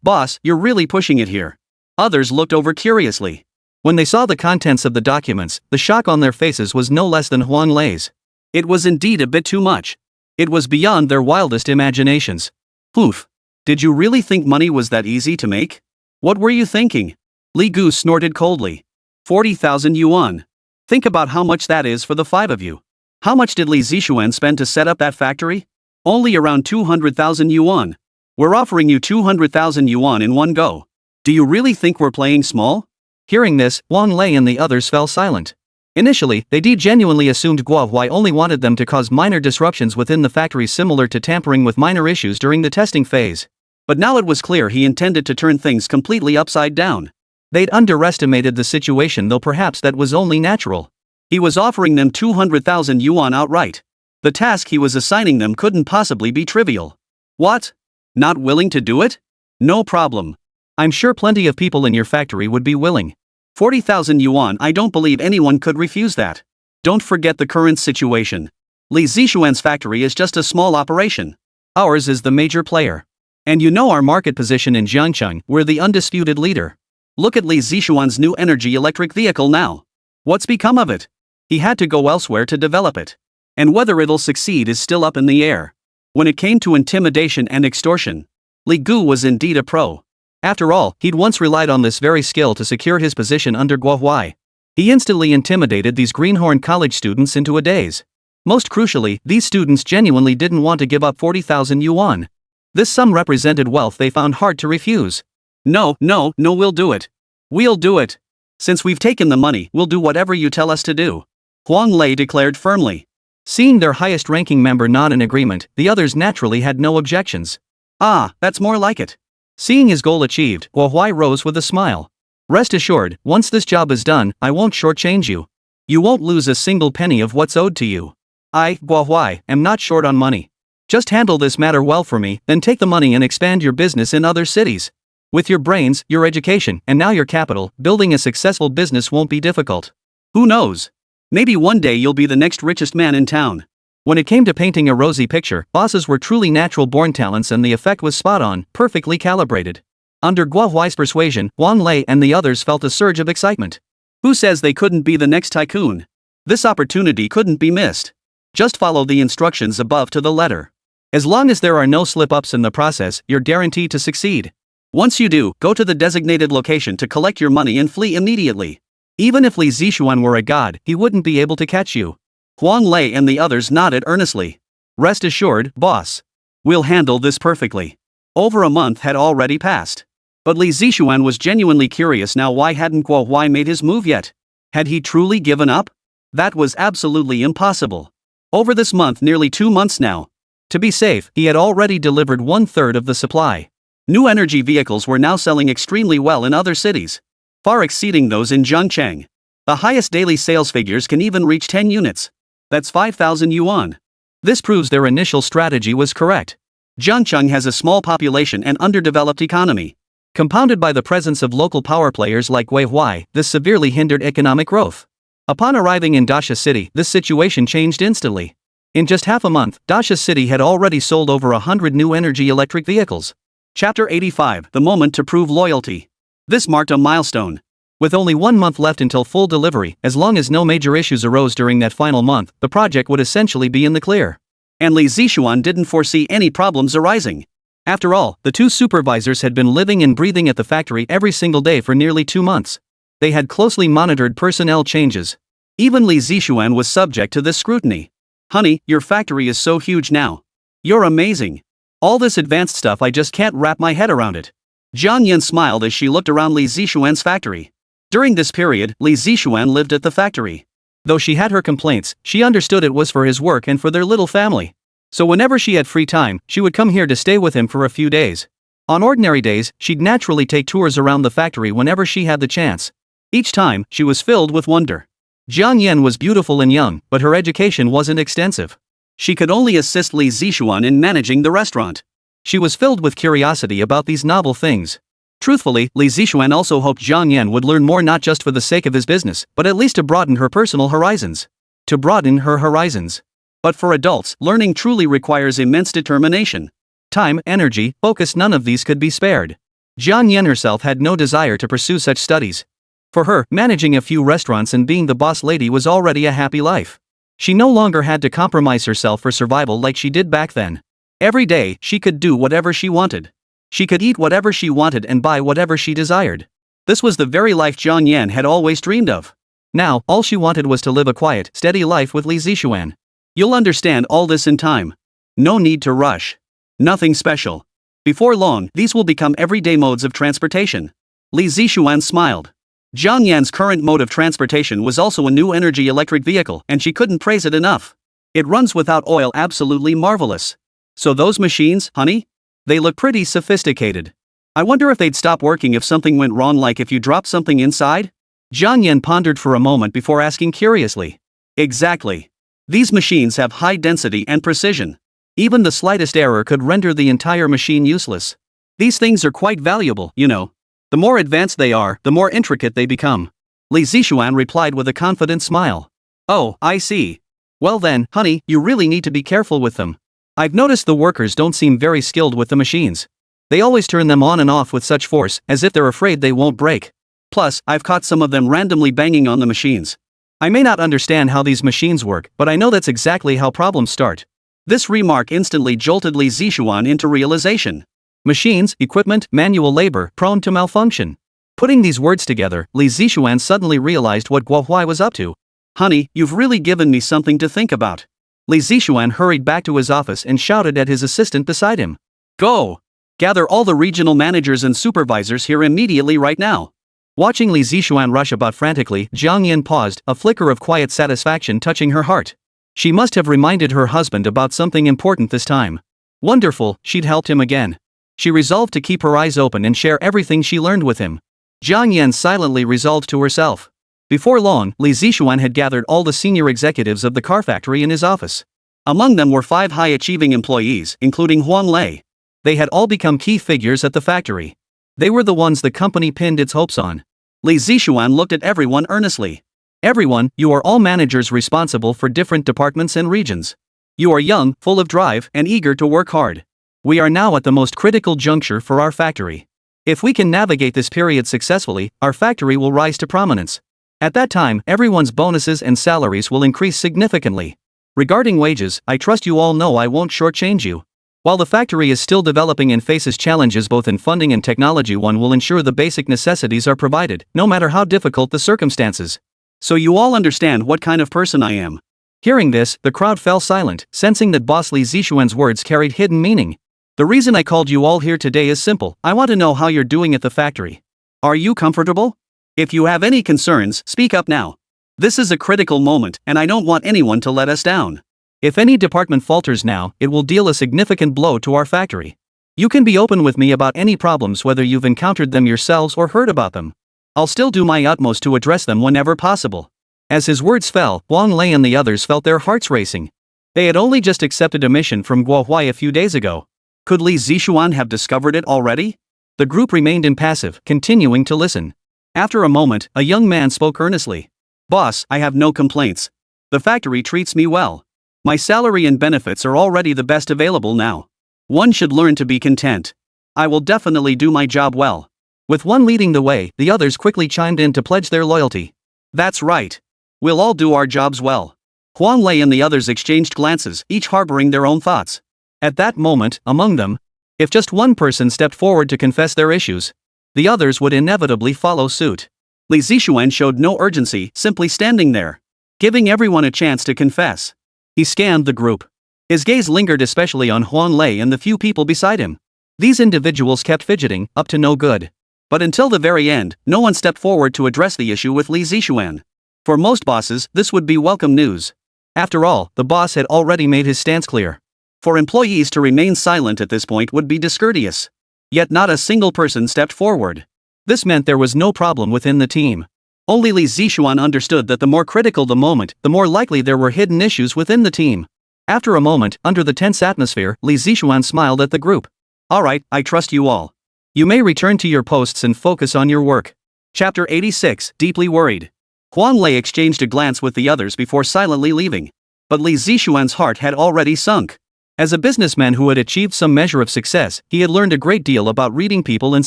boss, you're really pushing it here. Others looked over curiously. When they saw the contents of the documents, the shock on their faces was no less than Huang Lei's. It was indeed a bit too much. It was beyond their wildest imaginations. Poof. Did you really think money was that easy to make? What were you thinking? Li Gu snorted coldly. 40,000 yuan. Think about how much that is for the 5 of you. How much did Li Zixuan spend to set up that factory? Only around 200,000 yuan. We're offering you 200,000 yuan in one go. Do you really think we're playing small? Hearing this, Huang Lei and the others fell silent. Initially, they genuinely assumed Guo Huai only wanted them to cause minor disruptions within the factory, similar to tampering with minor issues during the testing phase. But now it was clear he intended to turn things completely upside down. They'd underestimated the situation, though perhaps that was only natural. He was offering them 200,000 yuan outright. The task he was assigning them couldn't possibly be trivial. What? Not willing to do it? No problem. I'm sure plenty of people in your factory would be willing. 40,000 yuan, I don't believe anyone could refuse that. Don't forget the current situation. Li Zixuan's factory is just a small operation. Ours is the major player. And you know our market position in Jiangcheng, we're the undisputed leader. Look at Li Zixuan's new energy electric vehicle now. What's become of it? He had to go elsewhere to develop it. And whether it'll succeed is still up in the air. When it came to intimidation and extortion, Li Gu was indeed a pro. After all, he'd once relied on this very skill to secure his position under Guo Huai. He instantly intimidated these greenhorn college students into a daze. Most crucially, these students genuinely didn't want to give up 40,000 yuan. This sum represented wealth they found hard to refuse. No, we'll do it. We'll do it. Since we've taken the money, we'll do whatever you tell us to do, Huang Lei declared firmly. Seeing their highest-ranking member nod in agreement, the others naturally had no objections. Ah, that's more like it. Seeing his goal achieved, Guo Huai rose with a smile. Rest assured, once this job is done, I won't shortchange you. You won't lose a single penny of what's owed to you. I, Guo Huai, am not short on money. Just handle this matter well for me, then take the money and expand your business in other cities. With your brains, your education, and now your capital, building a successful business won't be difficult. Who knows? Maybe one day you'll be the next richest man in town. When it came to painting a rosy picture, bosses were truly natural-born talents and the effect was spot-on, perfectly calibrated. Under Guo Huai's persuasion, Huang Lei and the others felt a surge of excitement. Who says they couldn't be the next tycoon? This opportunity couldn't be missed. Just follow the instructions above to the letter. As long as there are no slip-ups in the process, you're guaranteed to succeed. Once you do, go to the designated location to collect your money and flee immediately. Even if Li Zixuan were a god, he wouldn't be able to catch you. Huang Lei and the others nodded earnestly. Rest assured, boss. We'll handle this perfectly. Over a month had already passed. But Li Zixuan was genuinely curious now why hadn't Guo Huai made his move yet? Had he truly given up? That was absolutely impossible. Over this month, nearly 2 months now. To be safe, he had already delivered 1/3 of the supply. New energy vehicles were now selling extremely well in other cities, far exceeding those in Zhengcheng. The highest daily sales figures can even reach 10 units. That's 5,000 yuan. This proves their initial strategy was correct. Zhengcheng has a small population and underdeveloped economy. Compounded by the presence of local power players like Wei Huai, this severely hindered economic growth. Upon arriving in Dasha City, this situation changed instantly. In just half a month, Dasha City had already sold over 100 new energy electric vehicles. Chapter 85, The Moment to Prove Loyalty. This marked a milestone. With only 1 month left until full delivery, as long as no major issues arose during that final month, the project would essentially be in the clear. And Li Zixuan didn't foresee any problems arising. After all, the two supervisors had been living and breathing at the factory every single day for nearly 2 months. They had closely monitored personnel changes. Even Li Zixuan was subject to this scrutiny. Honey, your factory is so huge now. You're amazing. All this advanced stuff, I just can't wrap my head around it. Jiang Yan smiled as she looked around Li Zixuan's factory. During this period, Li Zixuan lived at the factory. Though she had her complaints, she understood it was for his work and for their little family. So whenever she had free time, she would come here to stay with him for a few days. On ordinary days, she'd naturally take tours around the factory whenever she had the chance. Each time, she was filled with wonder. Jiang Yan was beautiful and young, but her education wasn't extensive. She could only assist Li Zixuan in managing the restaurant. She was filled with curiosity about these novel things. Truthfully, Li Zixuan also hoped Jiang Yan would learn more, not just for the sake of his business, but at least to broaden her personal horizons. To broaden her horizons. But for adults, learning truly requires immense determination. Time, energy, focus, none of these could be spared. Jiang Yan herself had no desire to pursue such studies. For her, managing a few restaurants and being the boss lady was already a happy life. She no longer had to compromise herself for survival like she did back then. Every day, she could do whatever she wanted. She could eat whatever she wanted and buy whatever she desired. This was the very life Jiang Yan had always dreamed of. Now, all she wanted was to live a quiet, steady life with Li Zixuan. You'll understand all this in time. No need to rush. Nothing special. Before long, these will become everyday modes of transportation. Li Zixuan smiled. Jiang Yan's current mode of transportation was also a new energy electric vehicle, and she couldn't praise it enough. It runs without oil, absolutely marvelous. So those machines, honey? They look pretty sophisticated. I wonder if they'd stop working if something went wrong, like if you dropped something inside? Jiang Yan pondered for a moment before asking curiously. Exactly. These machines have high density and precision. Even the slightest error could render the entire machine useless. These things are quite valuable, you know. The more advanced they are, the more intricate they become. Li Zixuan replied with a confident smile. Oh, I see. Well then, honey, you really need to be careful with them. I've noticed the workers don't seem very skilled with the machines. They always turn them on and off with such force, as if they're afraid they won't break. Plus, I've caught some of them randomly banging on the machines. I may not understand how these machines work, but I know that's exactly how problems start. This remark instantly jolted Li Zixuan into realization. Machines, equipment, manual labor, prone to malfunction. Putting these words together, Li Zixuan suddenly realized what Guo Huai was up to. Honey, you've really given me something to think about. Li Zixuan hurried back to his office and shouted at his assistant beside him. Go! Gather all the regional managers and supervisors here immediately right now. Watching Li Zixuan rush about frantically, Jiang Yin paused, a flicker of quiet satisfaction touching her heart. She must have reminded her husband about something important this time. Wonderful, she'd helped him again. She resolved to keep her eyes open and share everything she learned with him. Jiang Yin silently resolved to herself. Before long, Li Zixuan had gathered all the senior executives of the car factory in his office. Among them were 5 high-achieving employees, including Huang Lei. They had all become key figures at the factory. They were the ones the company pinned its hopes on. Li Zixuan looked at everyone earnestly. Everyone, you are all managers responsible for different departments and regions. You are young, full of drive, and eager to work hard. We are now at the most critical juncture for our factory. If we can navigate this period successfully, our factory will rise to prominence. At that time, everyone's bonuses and salaries will increase significantly. Regarding wages, I trust you all know I won't shortchange you. While the factory is still developing and faces challenges both in funding and technology, one will ensure the basic necessities are provided, no matter how difficult the circumstances. So you all understand what kind of person I am. Hearing this, the crowd fell silent, sensing that Boss Li Zixuan's words carried hidden meaning. The reason I called you all here today is simple. I want to know how you're doing at the factory. Are you comfortable? If you have any concerns, speak up now. This is a critical moment, and I don't want anyone to let us down. If any department falters now, it will deal a significant blow to our factory. You can be open with me about any problems, whether you've encountered them yourselves or heard about them. I'll still do my utmost to address them whenever possible. As his words fell, Wang Lei and the others felt their hearts racing. They had only just accepted a mission from Guohuai a few days ago. Could Li Zixuan have discovered it already? The group remained impassive, continuing to listen. After a moment, a young man spoke earnestly. Boss, I have no complaints. The factory treats me well. My salary and benefits are already the best available now. One should learn to be content. I will definitely do my job well. With one leading the way, the others quickly chimed in to pledge their loyalty. That's right. We'll all do our jobs well. Huang Lei and the others exchanged glances, each harboring their own thoughts. At that moment, among them, if just one person stepped forward to confess their issues, the others would inevitably follow suit. Li Zixuan showed no urgency, simply standing there, giving everyone a chance to confess. He scanned the group. His gaze lingered especially on Huang Lei and the few people beside him. These individuals kept fidgeting, up to no good. But until the very end, no one stepped forward to address the issue with Li Zixuan. For most bosses, this would be welcome news. After all, the boss had already made his stance clear. For employees to remain silent at this point would be discourteous. Yet not a single person stepped forward. This meant there was no problem within the team. Only Li Zixuan understood that the more critical the moment, the more likely there were hidden issues within the team. After a moment, under the tense atmosphere, Li Zixuan smiled at the group. Alright, I trust you all. You may return to your posts and focus on your work. Chapter 86, Deeply Worried. Huang Lei exchanged a glance with the others before silently leaving. But Li Zixuan's heart had already sunk. As a businessman who had achieved some measure of success, he had learned a great deal about reading people and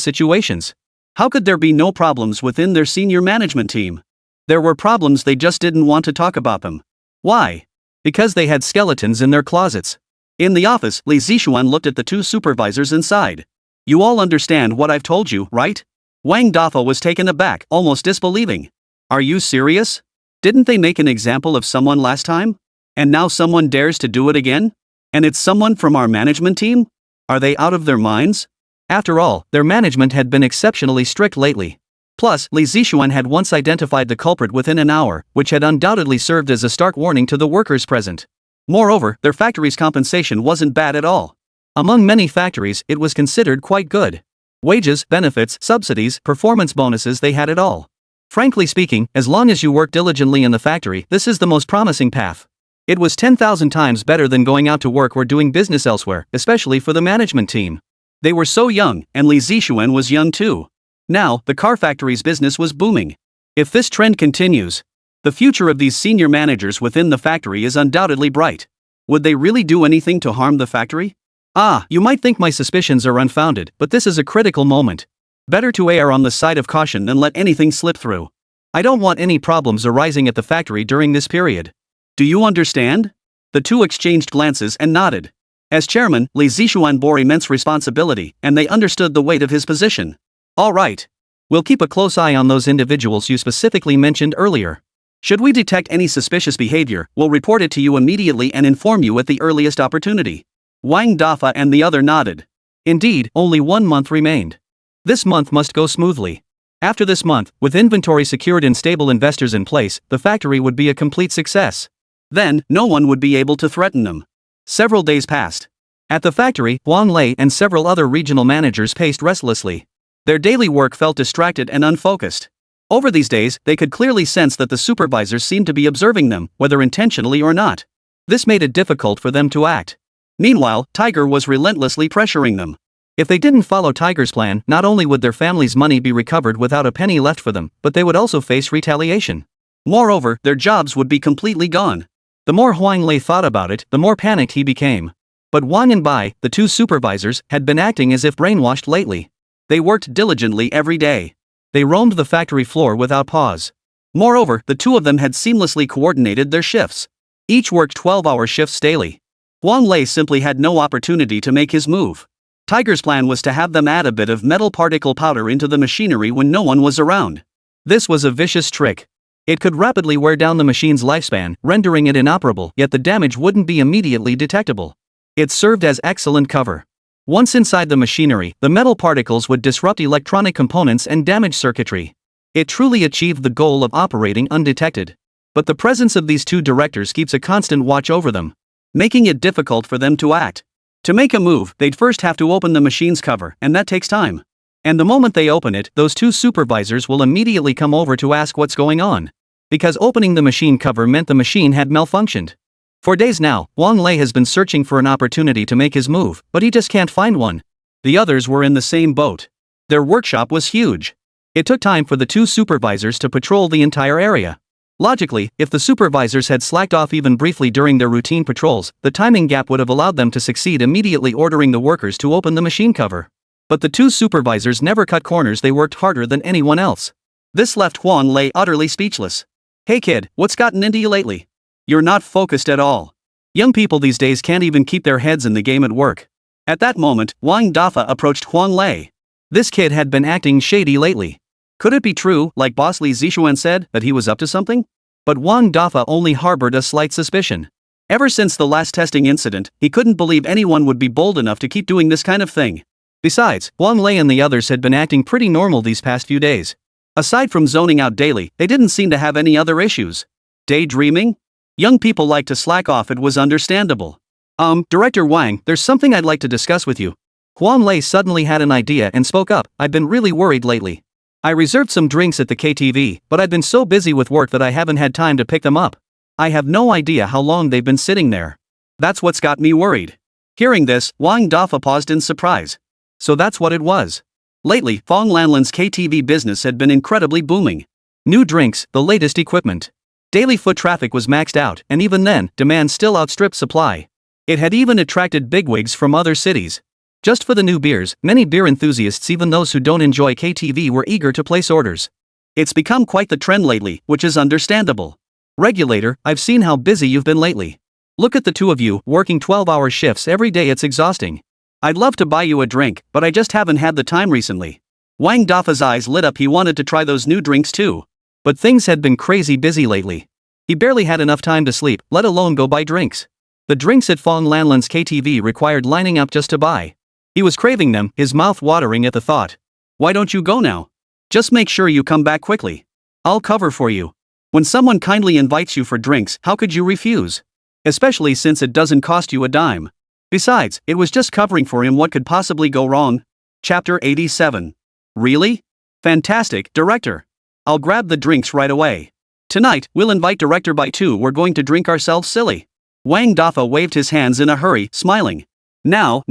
situations. How could there be no problems within their senior management team? There were problems, they just didn't want to talk about them. Why? Because they had skeletons in their closets. In the office, Li Zixuan looked at the 2 supervisors inside. You all understand what I've told you, right? Wang Dafo was taken aback, almost disbelieving. Are you serious? Didn't they make an example of someone last time? And now someone dares to do it again? And it's someone from our management team? Are they out of their minds? After all, their management had been exceptionally strict lately. Plus, Li Zixuan had once identified the culprit within an hour, which had undoubtedly served as a stark warning to the workers present. Moreover, their factory's compensation wasn't bad at all. Among many factories, it was considered quite good. Wages, benefits, subsidies, performance bonuses, they had it all. Frankly speaking, as long as you work diligently in the factory, this is the most promising path. It was 10,000 times better than going out to work or doing business elsewhere, especially for the management team. They were so young, and Li Zixuan was young too. Now, the car factory's business was booming. If this trend continues, the future of these senior managers within the factory is undoubtedly bright. Would they really do anything to harm the factory? You might think my suspicions are unfounded, but this is a critical moment. Better to err on the side of caution than let anything slip through. I don't want any problems arising at the factory during this period. Do you understand? The 2 exchanged glances and nodded. As chairman, Li Zixuan bore immense responsibility, and they understood the weight of his position. All right. We'll keep a close eye on those individuals you specifically mentioned earlier. Should we detect any suspicious behavior, we'll report it to you immediately and inform you at the earliest opportunity. Wang Dafa and the other nodded. Indeed, only 1 month remained. This month must go smoothly. After this month, with inventory secured and stable investors in place, the factory would be a complete success. Then, no one would be able to threaten them. Several days passed. At the factory, Wang Lei and several other regional managers paced restlessly. Their daily work felt distracted and unfocused. Over these days, they could clearly sense that the supervisors seemed to be observing them, whether intentionally or not. This made it difficult for them to act. Meanwhile, Tiger was relentlessly pressuring them. If they didn't follow Tiger's plan, not only would their family's money be recovered without a penny left for them, but they would also face retaliation. Moreover, their jobs would be completely gone. The more Huang Lei thought about it, the more panicked he became. But Wang and Bai, the two supervisors, had been acting as if brainwashed lately. They worked diligently every day. They roamed the factory floor without pause. Moreover, the two of them had seamlessly coordinated their shifts. Each worked 12-hour shifts daily. Wang Lei simply had no opportunity to make his move. Tiger's plan was to have them add a bit of metal particle powder into the machinery when no one was around. This was a vicious trick. It could rapidly wear down the machine's lifespan, rendering it inoperable, yet the damage wouldn't be immediately detectable. It served as excellent cover. Once inside the machinery, the metal particles would disrupt electronic components and damage circuitry. It truly achieved the goal of operating undetected. But the presence of these two directors keeps a constant watch over them, making it difficult for them to act. To make a move, they'd first have to open the machine's cover, and that takes time. And the moment they open it, those two supervisors will immediately come over to ask what's going on. Because opening the machine cover meant the machine had malfunctioned. For days now, Wang Lei has been searching for an opportunity to make his move, but he just can't find one. The others were in the same boat. Their workshop was huge. It took time for the two supervisors to patrol the entire area. Logically, if the supervisors had slacked off even briefly during their routine patrols, the timing gap would have allowed them to succeed immediately ordering the workers to open the machine cover. But the two supervisors never cut corners, they worked harder than anyone else. This left Wang Lei utterly speechless. Hey kid, what's gotten into you lately? You're not focused at all. Young people these days can't even keep their heads in the game at work. At that moment, Wang Dafa approached Huang Lei. This kid had been acting shady lately. Could it be true, like Boss Li Zixuan said, that he was up to something? But Wang Dafa only harbored a slight suspicion. Ever since the last testing incident, he couldn't believe anyone would be bold enough to keep doing this kind of thing. Besides, Wang Lei and the others had been acting pretty normal these past few days. Aside from zoning out daily, they didn't seem to have any other issues. Daydreaming? Young people like to slack off, it was understandable. Director Wang, there's something I'd like to discuss with you. Huang Lei suddenly had an idea and spoke up. I've been really worried lately. I reserved some drinks at the KTV, but I've been so busy with work that I haven't had time to pick them up. I have no idea how long they've been sitting there. That's what's got me worried. Hearing this, Wang Dafa paused in surprise. So that's what it was. Lately, Fong Lanlan's KTV business had been incredibly booming. New drinks, the latest equipment. Daily foot traffic was maxed out, and even then, demand still outstripped supply. It had even attracted bigwigs from other cities. Just for the new beers, many beer enthusiasts, even those who don't enjoy KTV, were eager to place orders. It's become quite the trend lately, which is understandable. Regulator, I've seen how busy you've been lately. Look at the two of you, working 12-hour shifts every day, it's exhausting. I'd love to buy you a drink, but I just haven't had the time recently. Wang Dafa's eyes lit up, he wanted to try those new drinks too. But things had been crazy busy lately. He barely had enough time to sleep, let alone go buy drinks. The drinks at Fong Lanlan's KTV required lining up just to buy. He was craving them, his mouth watering at the thought. Why don't you go now? Just make sure you come back quickly. I'll cover for you. When someone kindly invites you for drinks, how could you refuse? Especially since it doesn't cost you a dime. Besides, it was just covering for him, what could possibly go wrong? Chapter 87. Really? Fantastic, Director. I'll grab the drinks right away. Tonight, we'll invite Director Bai too, we're going to drink ourselves silly. Wang Dafa waved his hands in a hurry, smiling. Now.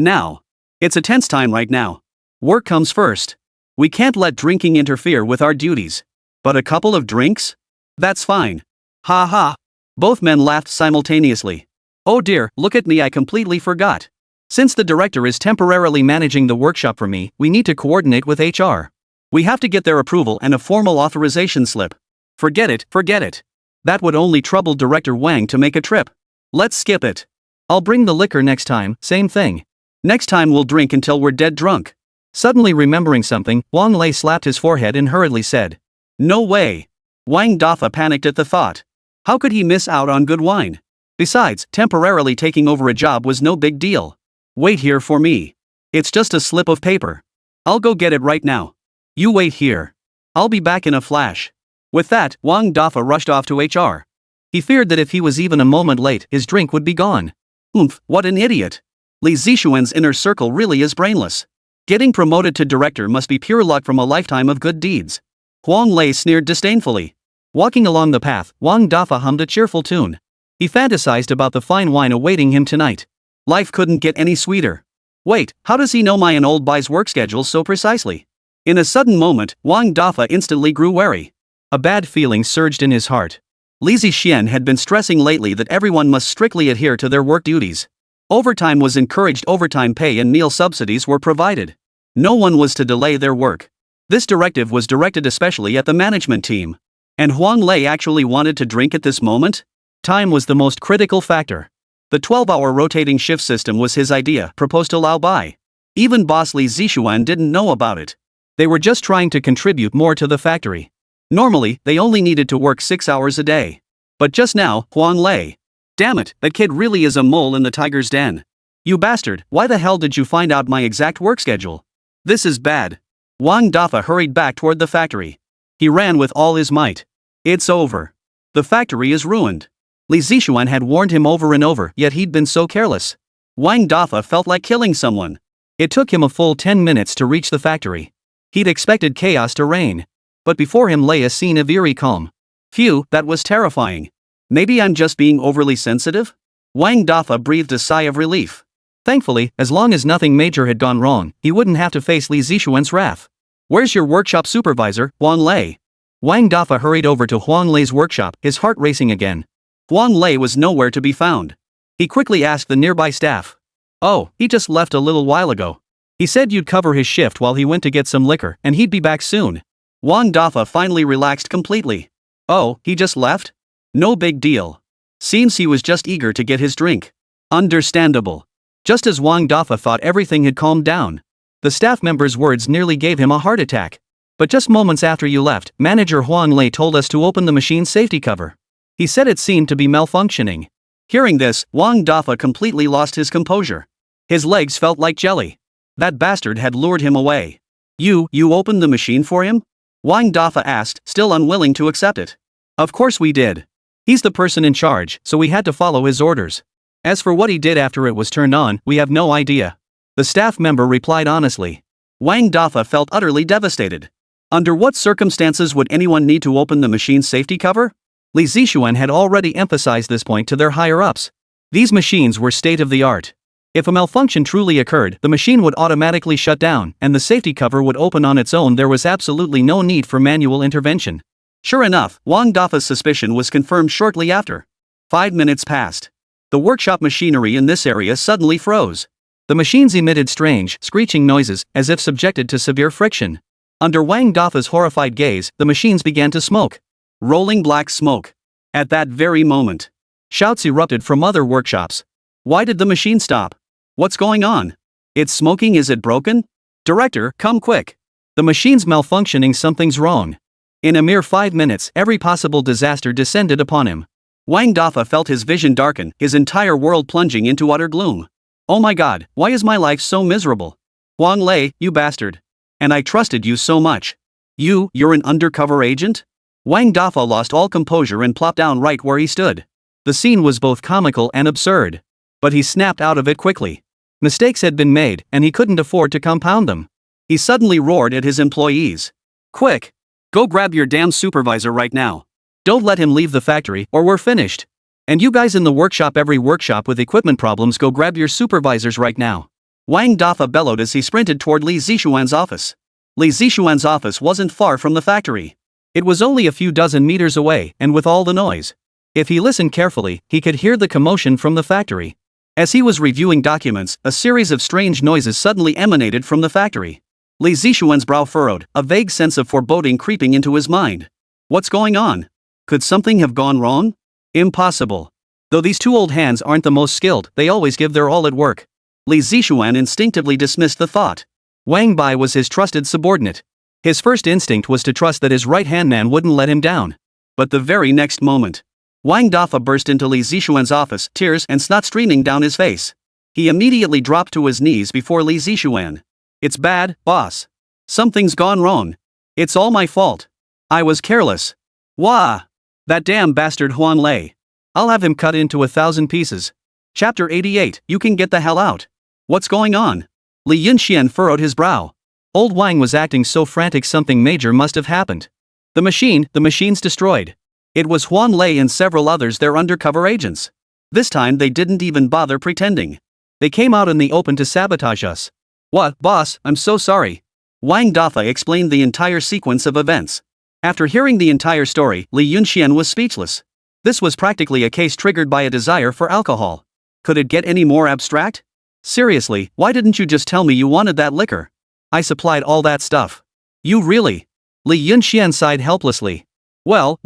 It's a tense time right now. Work comes first. We can't let drinking interfere with our duties. But a couple of drinks? That's fine. Ha ha. Both men laughed simultaneously. Oh dear, look at me, I completely forgot. Since the director is temporarily managing the workshop for me, we need to coordinate with HR. We have to get their approval and a formal authorization slip. Forget it. That would only trouble Director Wang to make a trip. Let's skip it. I'll bring the liquor next time, same thing. Next time we'll drink until we're dead drunk. Suddenly remembering something, Wang Lei slapped his forehead and hurriedly said. No way. Wang Dafa panicked at the thought. How could he miss out on good wine? Besides, temporarily taking over a job was no big deal. Wait here for me. It's just a slip of paper. I'll go get it right now. You wait here. I'll be back in a flash. With that, Wang Dafa rushed off to HR. He feared that if he was even a moment late, his drink would be gone. Oomph, what an idiot. Li Zixuan's inner circle really is brainless. Getting promoted to director must be pure luck from a lifetime of good deeds. Huang Lei sneered disdainfully. Walking along the path, Wang Dafa hummed a cheerful tune. He fantasized about the fine wine awaiting him tonight. Life couldn't get any sweeter. Wait, how does he know my and old Bai's work schedule so precisely? In a sudden moment, Wang Dafa instantly grew wary. A bad feeling surged in his heart. Li Zixian had been stressing lately that everyone must strictly adhere to their work duties. Overtime was encouraged, overtime pay and meal subsidies were provided. No one was to delay their work. This directive was directed especially at the management team. And Huang Lei actually wanted to drink at this moment? Time was the most critical factor. The 12-hour rotating shift system was his idea, proposed to Lao Bai. Even boss Li Zixuan didn't know about it. They were just trying to contribute more to the factory. Normally, they only needed to work 6 hours a day. But just now, Huang Lei. Damn it, that kid really is a mole in the tiger's den. You bastard, why the hell did you find out my exact work schedule? This is bad. Wang Dafa hurried back toward the factory. He ran with all his might. It's over. The factory is ruined. Li Zixuan had warned him over and over, yet he'd been so careless. Wang Dafa felt like killing someone. It took him a full 10 minutes to reach the factory. He'd expected chaos to reign. But before him lay a scene of eerie calm. Phew, that was terrifying. Maybe I'm just being overly sensitive? Wang Dafa breathed a sigh of relief. Thankfully, as long as nothing major had gone wrong, he wouldn't have to face Li Zixuan's wrath. Where's your workshop supervisor, Huang Lei? Wang Dafa hurried over to Huang Lei's workshop, his heart racing again. Huang Lei was nowhere to be found. He quickly asked the nearby staff. Oh, he just left a little while ago. He said you'd cover his shift while he went to get some liquor and he'd be back soon. Wang Dafa finally relaxed completely. Oh, he just left? No big deal. Seems he was just eager to get his drink. Understandable. Just as Wang Dafa thought everything had calmed down, the staff member's words nearly gave him a heart attack. But just moments after you left, Manager Huang Lei told us to open the machine's safety cover. He said it seemed to be malfunctioning. Hearing this, Wang Dafa completely lost his composure. His legs felt like jelly. That bastard had lured him away. You opened the machine for him? Wang Dafa asked, still unwilling to accept it. Of course we did. He's the person in charge, so we had to follow his orders. As for what he did after it was turned on, we have no idea. The staff member replied honestly. Wang Dafa felt utterly devastated. Under what circumstances would anyone need to open the machine's safety cover? Li Zixuan had already emphasized this point to their higher-ups. These machines were state-of-the-art. If a malfunction truly occurred, the machine would automatically shut down, and the safety cover would open on its own. There was absolutely no need for manual intervention. Sure enough, Wang Dafa's suspicion was confirmed shortly after. 5 minutes passed. The workshop machinery in this area suddenly froze. The machines emitted strange, screeching noises, as if subjected to severe friction. Under Wang Dafa's horrified gaze, the machines began to smoke. Rolling black smoke. At that very moment, shouts erupted from other workshops. Why did the machine stop? What's going on? It's smoking, is it broken? Director, come quick. The machine's malfunctioning, something's wrong. In a mere 5 minutes, every possible disaster descended upon him. Wang Dafa felt his vision darken, his entire world plunging into utter gloom. Oh my god, why is my life so miserable? Huang Lei, you bastard. And I trusted you so much. You're an undercover agent? Wang Dafa lost all composure and plopped down right where he stood. The scene was both comical and absurd. But he snapped out of it quickly. Mistakes had been made, and he couldn't afford to compound them. He suddenly roared at his employees. Quick! Go grab your damn supervisor right now. Don't let him leave the factory, or we're finished. And you guys in the workshop, every workshop with equipment problems, go grab your supervisors right now. Wang Dafa bellowed as he sprinted toward Li Zixuan's office. Li Zixuan's office wasn't far from the factory. It was only a few dozen meters away, and with all the noise, if he listened carefully, he could hear the commotion from the factory. As he was reviewing documents, a series of strange noises suddenly emanated from the factory. Li Zixuan's brow furrowed, a vague sense of foreboding creeping into his mind. What's going on? Could something have gone wrong? Impossible. Though these two old hands aren't the most skilled, they always give their all at work. Li Zixuan instinctively dismissed the thought. Wang Bai was his trusted subordinate. His first instinct was to trust that his right-hand man wouldn't let him down. But the very next moment, Wang Dafa burst into Li Zixuan's office, tears and snot streaming down his face. He immediately dropped to his knees before Li Zixuan. "It's bad, boss. Something's gone wrong. It's all my fault. I was careless. Wah! That damn bastard Huan Lei. I'll have him cut into 1,000 pieces." Chapter 88, You Can Get the Hell Out. What's going on? Li Yunxian furrowed his brow. Old Wang was acting so frantic something major must have happened. The machine's destroyed. It was Huan Lei and several others, their undercover agents. This time they didn't even bother pretending. They came out in the open to sabotage us. What, boss, I'm so sorry. Wang Dafa explained the entire sequence of events. After hearing the entire story, Li Yunxian was speechless. This was practically a case triggered by a desire for alcohol. Could it get any more abstract? Seriously, why didn't you just tell me you wanted that liquor? I supplied all that stuff. You really? Li Yunxian sighed helplessly. Well.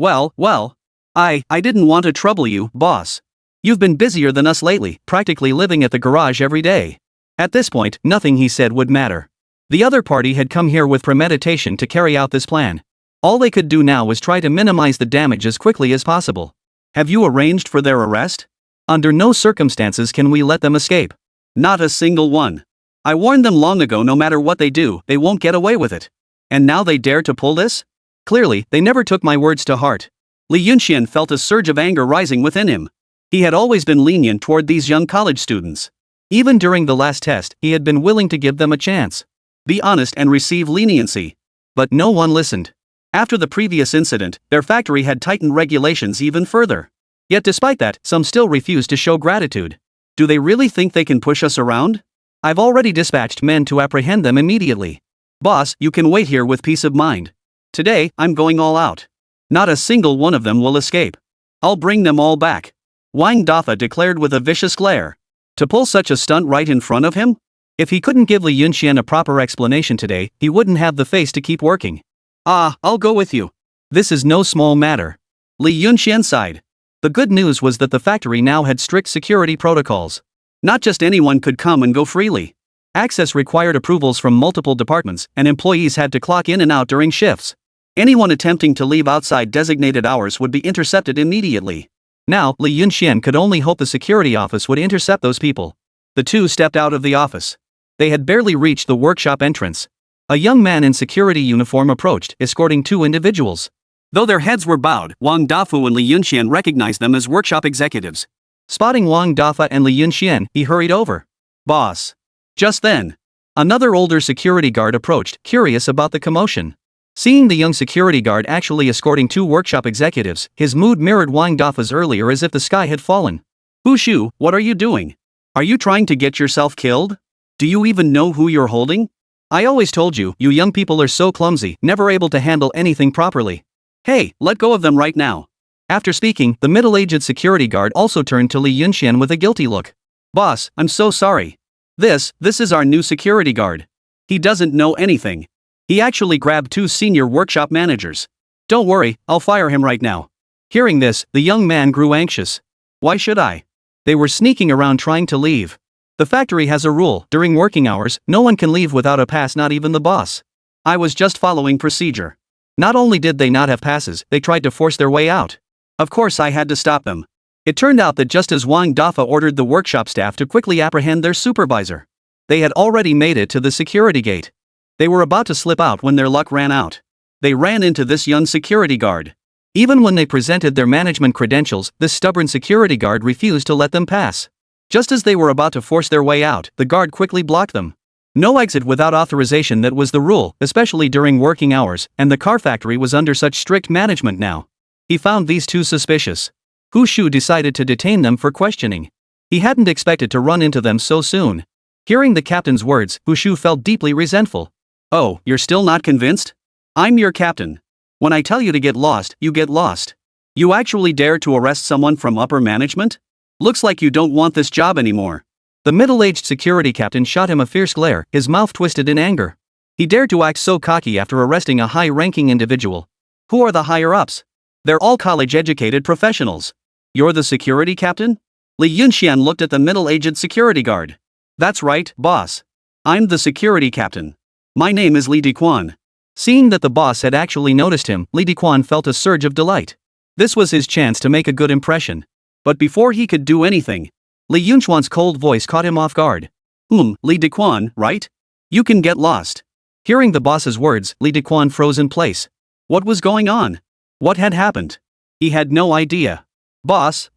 I didn't want to trouble you, boss. You've been busier than us lately, practically living at the garage every day. At this point, nothing he said would matter. The other party had come here with premeditation to carry out this plan. All they could do now was try to minimize the damage as quickly as possible. Have you arranged for their arrest? Under no circumstances can we let them escape. Not a single one. I warned them long ago, no matter what they do, they won't get away with it. And now they dare to pull this? Clearly, they never took my words to heart. Li Yunxian felt a surge of anger rising within him. He had always been lenient toward these young college students. Even during the last test, he had been willing to give them a chance. Be honest and receive leniency. But no one listened. After the previous incident, their factory had tightened regulations even further. Yet despite that, some still refused to show gratitude. Do they really think they can push us around? I've already dispatched men to apprehend them immediately. Boss, you can wait here with peace of mind. Today, I'm going all out. Not a single one of them will escape. I'll bring them all back. Wang Dafa declared with a vicious glare. To pull such a stunt right in front of him? If he couldn't give Li Yunxian a proper explanation today, he wouldn't have the face to keep working. I'll go with you. This is no small matter. Li Yunxian sighed. The good news was that the factory now had strict security protocols. Not just anyone could come and go freely. Access required approvals from multiple departments, and employees had to clock in and out during shifts. Anyone attempting to leave outside designated hours would be intercepted immediately. Now, Li Yunxian could only hope the security office would intercept those people. The two stepped out of the office. They had barely reached the workshop entrance. A young man in security uniform approached, escorting two individuals. Though their heads were bowed, Wang Dafu and Li Yunxian recognized them as workshop executives. Spotting Wang Dafa and Li Yunxian, he hurried over. Boss. Just then, another older security guard approached, curious about the commotion. Seeing the young security guard actually escorting two workshop executives, his mood mirrored Wang Dafa's earlier, as if the sky had fallen. Bushu, what are you doing? Are you trying to get yourself killed? Do you even know who you're holding? I always told you, you young people are so clumsy, never able to handle anything properly. Hey, let go of them right now. After speaking, the middle-aged security guard also turned to Li Yunxian with a guilty look. Boss, I'm so sorry. This is our new security guard. He doesn't know anything. He actually grabbed two senior workshop managers. Don't worry, I'll fire him right now. Hearing this, the young man grew anxious. Why should I? They were sneaking around trying to leave. The factory has a rule: during working hours, no one can leave without a pass, not even the boss. I was just following procedure. Not only did they not have passes, they tried to force their way out. Of course I had to stop them. It turned out that just as Wang Dafa ordered the workshop staff to quickly apprehend their supervisor, they had already made it to the security gate. They were about to slip out when their luck ran out. They ran into this young security guard. Even when they presented their management credentials, this stubborn security guard refused to let them pass. Just as they were about to force their way out, the guard quickly blocked them. No exit without authorization, that was the rule, especially during working hours, and the car factory was under such strict management now. He found these two suspicious. Hu Shu decided to detain them for questioning. He hadn't expected to run into them so soon. Hearing the captain's words, Hu Shu felt deeply resentful. Oh, you're still not convinced? I'm your captain. When I tell you to get lost, you get lost. You actually dare to arrest someone from upper management? Looks like you don't want this job anymore. The middle-aged security captain shot him a fierce glare, his mouth twisted in anger. He dared to act so cocky after arresting a high-ranking individual. Who are the higher-ups? They're all college-educated professionals. You're the security captain? Li Yunxian looked at the middle-aged security guard. That's right, boss. I'm the security captain. My name is Li Diquan. Seeing that the boss had actually noticed him, Li Diquan felt a surge of delight. This was his chance to make a good impression. But before he could do anything, Li Yunchuan's cold voice caught him off guard. Li Dequan, right? You can get lost. Hearing the boss's words, Li Dequan froze in place. What was going on? What had happened? He had no idea. Boss,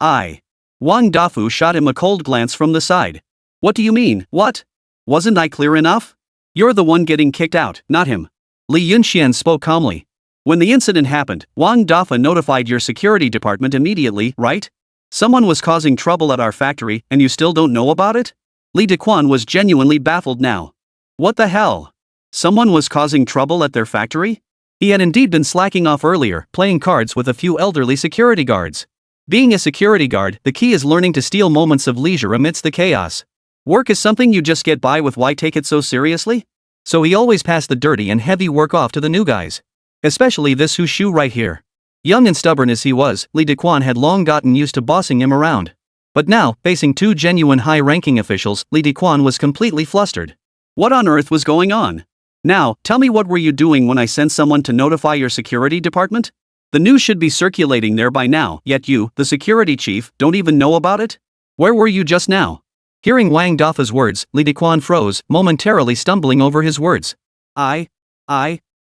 Wang Dafu shot him a cold glance from the side. What do you mean, what? Wasn't I clear enough? You're the one getting kicked out, not him. Li Yunxian spoke calmly. When the incident happened, Wang Dafa notified your security department immediately, right? Someone was causing trouble at our factory, and you still don't know about it? Li Dequan was genuinely baffled now. What the hell? Someone was causing trouble at their factory? He had indeed been slacking off earlier, playing cards with a few elderly security guards. Being a security guard, the key is learning to steal moments of leisure amidst the chaos. Work is something you just get by with, why take it so seriously? So he always passed the dirty and heavy work off to the new guys. Especially this Hu Shu right here. Young and stubborn as he was, Li Dequan had long gotten used to bossing him around. But now, facing two genuine high-ranking officials, Li Dequan was completely flustered. What on earth was going on? Now, tell me, what were you doing when I sent someone to notify your security department? The news should be circulating there by now, yet you, the security chief, don't even know about it? Where were you just now? Hearing Wang Dafa's words, Li Dequan froze, momentarily stumbling over his words.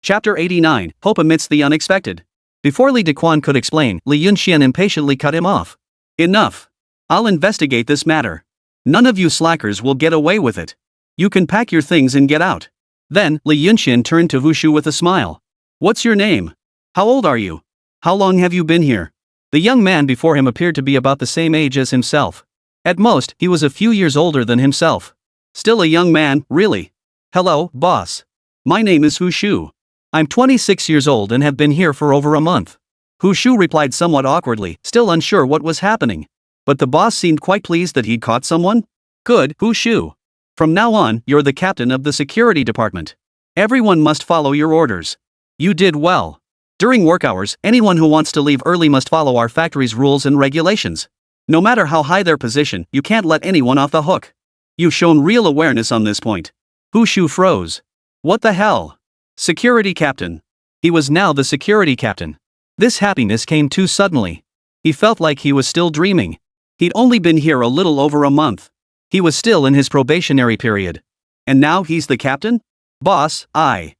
Chapter 89, Hope Amidst the Unexpected. Before Li Dequan could explain, Li Yunxian impatiently cut him off. Enough. I'll investigate this matter. None of you slackers will get away with it. You can pack your things and get out. Then, Li Yunxian turned to Hu Shu with a smile. What's your name? How old are you? How long have you been here? The young man before him appeared to be about the same age as himself. At most, he was a few years older than himself. Still a young man, really. Hello, boss. My name is Hu Shu. I'm 26 years old and have been here for over a month. Hu Shu replied somewhat awkwardly, still unsure what was happening. But the boss seemed quite pleased that he'd caught someone. Good, Hu Shu. From now on, you're the captain of the security department. Everyone must follow your orders. You did well. During work hours, anyone who wants to leave early must follow our factory's rules and regulations. No matter how high their position, you can't let anyone off the hook. You've shown real awareness on this point. Hu Shu froze. What the hell? Security captain. He was now the security captain. This happiness came too suddenly. He felt like he was still dreaming. He'd only been here a little over a month. He was still in his probationary period. And now he's the captain? Boss, I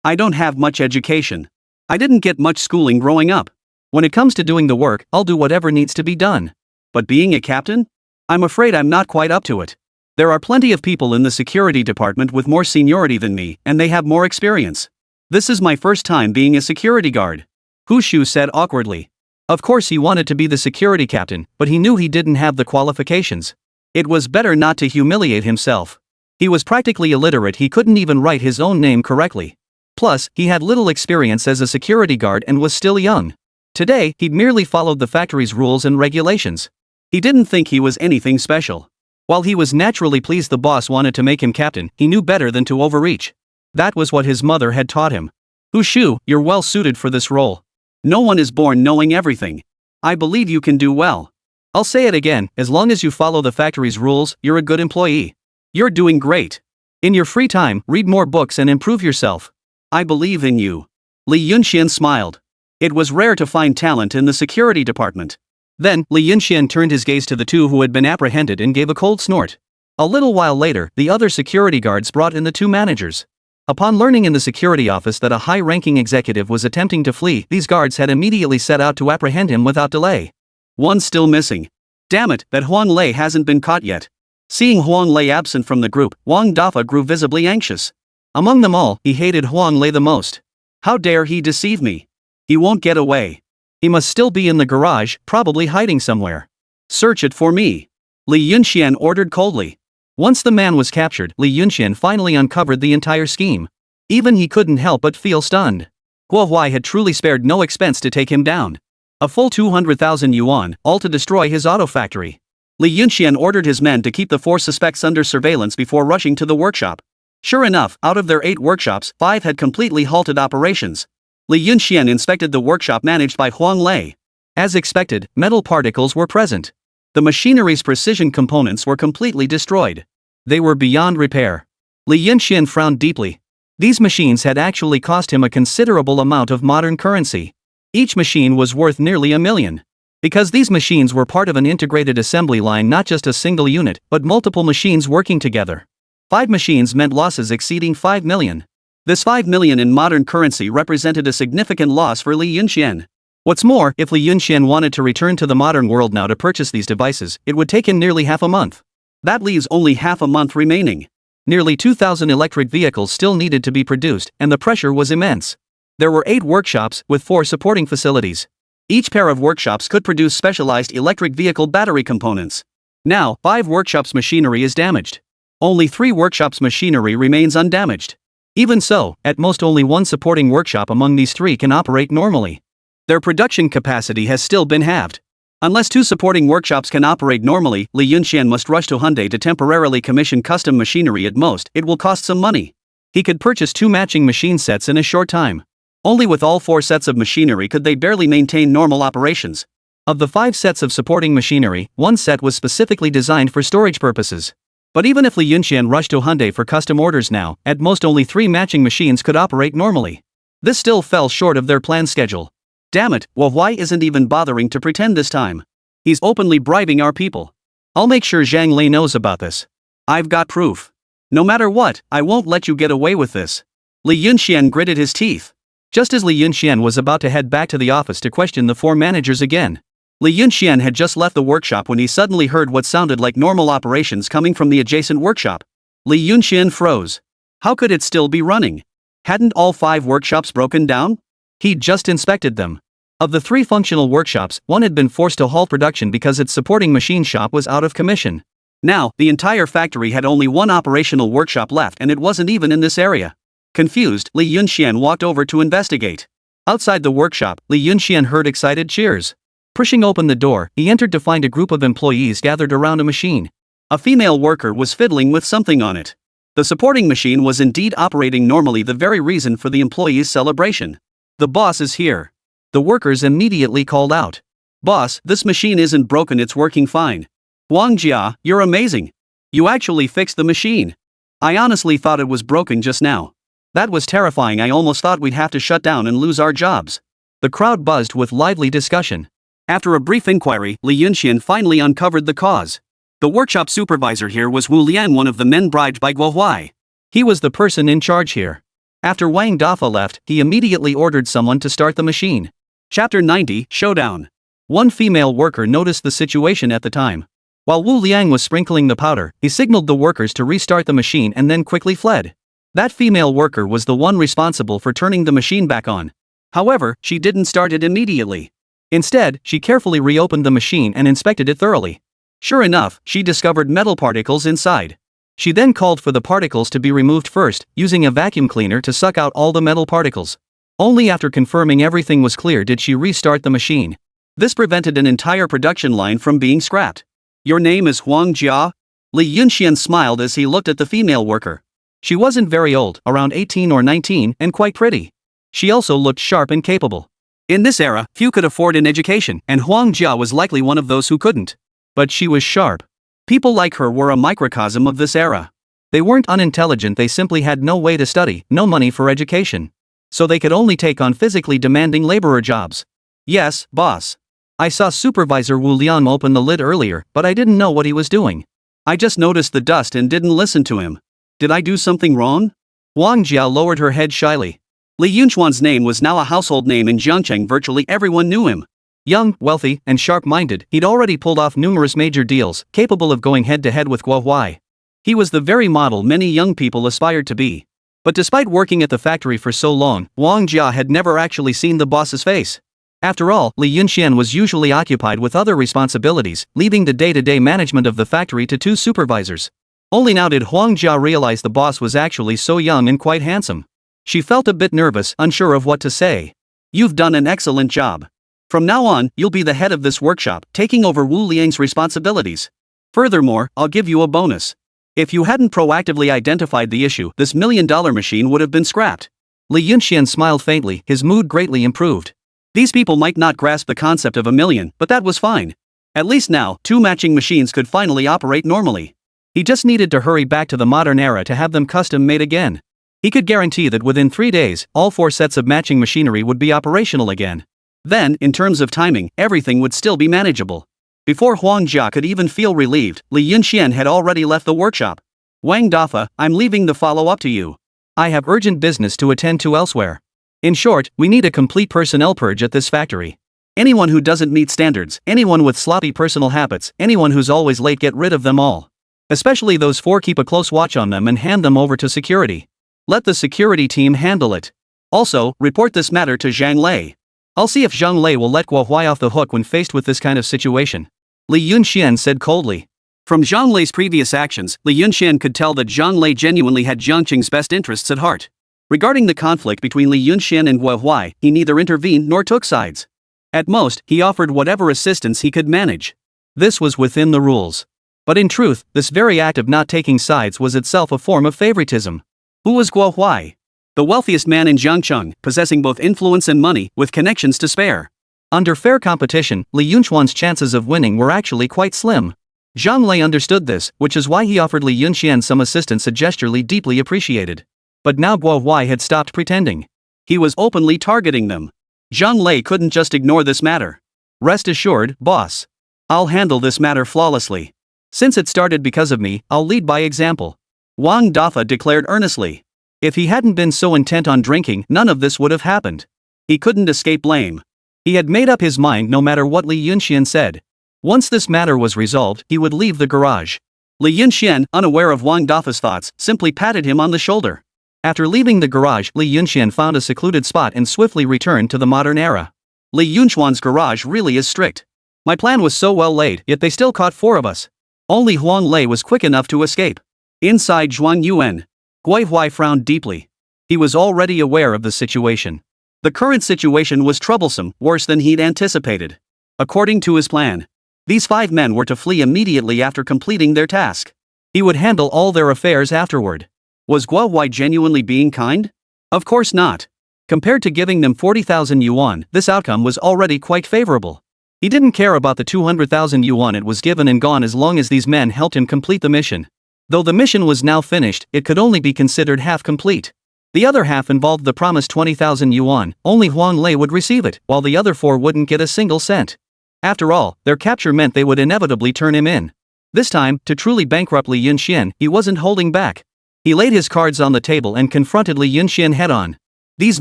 don't have much education. I didn't get much schooling growing up. When it comes to doing the work, I'll do whatever needs to be done. But being a captain? I'm afraid I'm not quite up to it. There are plenty of people in the security department with more seniority than me, and they have more experience. This is my first time being a security guard. Hu Shu said awkwardly. Of course he wanted to be the security captain, but he knew he didn't have the qualifications. It was better not to humiliate himself. He was practically illiterate, he couldn't even write his own name correctly. Plus, he had little experience as a security guard and was still young. Today, he'd merely followed the factory's rules and regulations. He didn't think he was anything special. While he was naturally pleased the boss wanted to make him captain, he knew better than to overreach. That was what his mother had taught him. Hu Shu, you're well suited for this role. No one is born knowing everything. I believe you can do well. I'll say it again, as long as you follow the factory's rules, you're a good employee. You're doing great. In your free time, read more books and improve yourself. I believe in you. Li Yunxian smiled. It was rare to find talent in the security department. Then, Li Yunxian turned his gaze to the two who had been apprehended and gave a cold snort. A little while later, the other security guards brought in the two managers. Upon learning in the security office that a high-ranking executive was attempting to flee, these guards had immediately set out to apprehend him without delay. One's still missing. Damn it, that Huang Lei hasn't been caught yet. Seeing Huang Lei absent from the group, Wang Dafa grew visibly anxious. Among them all, he hated Huang Lei the most. How dare he deceive me? He won't get away. He must still be in the garage, probably hiding somewhere. Search it for me. Li Yunxian ordered coldly. Once the man was captured, Li Yunxian finally uncovered the entire scheme. Even he couldn't help but feel stunned. Guo Huai had truly spared no expense to take him down. A full 200,000 yuan, all to destroy his auto factory. Li Yunxian ordered his men to keep the 4 suspects under surveillance before rushing to the workshop. Sure enough, out of their 8 workshops, 5 had completely halted operations. Li Yunxian inspected the workshop managed by Huang Lei. As expected, metal particles were present. The machinery's precision components were completely destroyed. They were beyond repair. Li Yunxian frowned deeply. These machines had actually cost him a considerable amount of modern currency. Each machine was worth nearly $1 million. Because these machines were part of an integrated assembly line, not just a single unit, but multiple machines working together. 5 machines meant losses exceeding $5 million. This $5 million in modern currency represented a significant loss for Li Yunxian. What's more, if Li Yunxian wanted to return to the modern world now to purchase these devices, it would take him nearly half a month. That leaves only half a month remaining. Nearly 2,000 electric vehicles still needed to be produced, and the pressure was immense. There were 8 workshops, with 4 supporting facilities. Each pair of workshops could produce specialized electric vehicle battery components. Now, 5 workshops' machinery is damaged. Only 3 workshops' machinery remains undamaged. Even so, at most only 1 supporting workshop among these 3 can operate normally. Their production capacity has still been halved. Unless 2 supporting workshops can operate normally, Li Yunxian must rush to Hyundai to temporarily commission custom machinery. At most, it will cost some money. He could purchase 2 matching machine sets in a short time. Only with all 4 sets of machinery could they barely maintain normal operations. Of the 5 sets of supporting machinery, 1 set was specifically designed for storage purposes. But even if Li Yunxian rushed to Hyundai for custom orders now, at most only 3 matching machines could operate normally. This still fell short of their planned schedule. Damn it, why isn't even bothering to pretend this time? He's openly bribing our people. I'll make sure Zhang Lei knows about this. I've got proof. No matter what, I won't let you get away with this. Li Yunxian gritted his teeth. Just as Li Yunxian was about to head back to the office to question the 4 managers again, Li Yunxian had just left the workshop when he suddenly heard what sounded like normal operations coming from the adjacent workshop. Li Yunxian froze. How could it still be running? Hadn't all 5 workshops broken down? He'd just inspected them. Of the 3 functional workshops, 1 had been forced to halt production because its supporting machine shop was out of commission. Now, the entire factory had only 1 operational workshop left, and it wasn't even in this area. Confused, Li Yunxian walked over to investigate. Outside the workshop, Li Yunxian heard excited cheers. Pushing open the door, he entered to find a group of employees gathered around a machine. A female worker was fiddling with something on it. The supporting machine was indeed operating normally, the very reason for the employees' celebration. The boss is here. The workers immediately called out. Boss, this machine isn't broken, it's working fine. Huang Jia, you're amazing. You actually fixed the machine. I honestly thought it was broken just now. That was terrifying, I almost thought we'd have to shut down and lose our jobs. The crowd buzzed with lively discussion. After a brief inquiry, Li Yunxian finally uncovered the cause. The workshop supervisor here was Wu Lian, one of the men bribed by Guo Huai. He was the person in charge here. After Wang Dafa left, he immediately ordered someone to start the machine. Chapter 90, Showdown. 1 female worker noticed the situation at the time. While Wu Liang was sprinkling the powder, he signaled the workers to restart the machine and then quickly fled. That female worker was the one responsible for turning the machine back on. However, she didn't start it immediately. Instead, she carefully reopened the machine and inspected it thoroughly. Sure enough, she discovered metal particles inside. She then called for the particles to be removed first, using a vacuum cleaner to suck out all the metal particles. Only after confirming everything was clear did she restart the machine. This prevented an entire production line from being scrapped. Your name is Huang Jia? Li Yunxian smiled as he looked at the female worker. She wasn't very old, around 18 or 19, and quite pretty. She also looked sharp and capable. In this era, few could afford an education, and Huang Jia was likely one of those who couldn't. But she was sharp. People like her were a microcosm of this era. They weren't unintelligent, they simply had no way to study, no money for education. So they could only take on physically demanding laborer jobs. Yes, boss. I saw Supervisor Wu Lian open the lid earlier, but I didn't know what he was doing. I just noticed the dust and didn't listen to him. Did I do something wrong? Huang Jia lowered her head shyly. Li Yunchuan's name was now a household name in Jiangcheng, virtually everyone knew him. Young, wealthy, and sharp-minded, he'd already pulled off numerous major deals, capable of going head-to-head with Guo Huai. He was the very model many young people aspired to be. But despite working at the factory for so long, Huang Jia had never actually seen the boss's face. After all, Li Yunxian was usually occupied with other responsibilities, leaving the day-to-day management of the factory to 2 supervisors. Only now did Huang Jia realize the boss was actually so young and quite handsome. She felt a bit nervous, unsure of what to say. You've done an excellent job. From now on, you'll be the head of this workshop, taking over Wu Liang's responsibilities. Furthermore, I'll give you a bonus. If you hadn't proactively identified the issue, this $1 million machine would have been scrapped. Li Yunxian smiled faintly, his mood greatly improved. These people might not grasp the concept of $1 million, but that was fine. At least now, 2 matching machines could finally operate normally. He just needed to hurry back to the modern era to have them custom made again. He could guarantee that within 3 days, all 4 sets of matching machinery would be operational again. Then, in terms of timing, everything would still be manageable. Before Huang Jia could even feel relieved, Li Yunxian had already left the workshop. Wang Dafa, I'm leaving the follow-up to you. I have urgent business to attend to elsewhere. In short, we need a complete personnel purge at this factory. Anyone who doesn't meet standards, anyone with sloppy personal habits, anyone who's always late, get rid of them all. Especially those four, keep a close watch on them and hand them over to security. Let the security team handle it. Also, report this matter to Zhang Lei. I'll see if Zhang Lei will let Guo Huai off the hook when faced with this kind of situation. Li Yunxian said coldly. From Zhang Lei's previous actions, Li Yunxian could tell that Zhang Lei genuinely had Jiang Qing's best interests at heart. Regarding the conflict between Li Yunxian and Guo Huai, he neither intervened nor took sides. At most, he offered whatever assistance he could manage. This was within the rules. But in truth, this very act of not taking sides was itself a form of favoritism. Who was Guo Huai? The wealthiest man in Jiangcheng, possessing both influence and money, with connections to spare. Under fair competition, Li Yunchuan's chances of winning were actually quite slim. Zhang Lei understood this, which is why he offered Li Yunxian some assistance, a gesture Li deeply appreciated. But now Guo Huai had stopped pretending. He was openly targeting them. Zhang Lei couldn't just ignore this matter. Rest assured, boss. I'll handle this matter flawlessly. Since it started because of me, I'll lead by example. Wang Dafa declared earnestly. If he hadn't been so intent on drinking, none of this would have happened. He couldn't escape blame. He had made up his mind no matter what Li Yunxian said. Once this matter was resolved, he would leave the garage. Li Yunxian, unaware of Wang Dafa's thoughts, simply patted him on the shoulder. After leaving the garage, Li Yunxian found a secluded spot and swiftly returned to the modern era. Li Yunchuan's garage really is strict. My plan was so well laid, yet they still caught four of us. Only Huang Lei was quick enough to escape. Inside Zhuang Yuan, Guo Huai frowned deeply. He was already aware of the situation. The current situation was troublesome, worse than he'd anticipated. According to his plan, these 5 men were to flee immediately after completing their task. He would handle all their affairs afterward. Was Guo Huai genuinely being kind? Of course not. Compared to giving them 40,000 yuan, this outcome was already quite favorable. He didn't care about the 200,000 yuan it was given and gone as long as these men helped him complete the mission. Though the mission was now finished, it could only be considered half complete. The other half involved the promised 20,000 yuan, only Huang Lei would receive it, while the other 4 wouldn't get a single cent. After all, their capture meant they would inevitably turn him in. This time, to truly bankrupt Li Yunxian, he wasn't holding back. He laid his cards on the table and confronted Li Yunxian head-on. These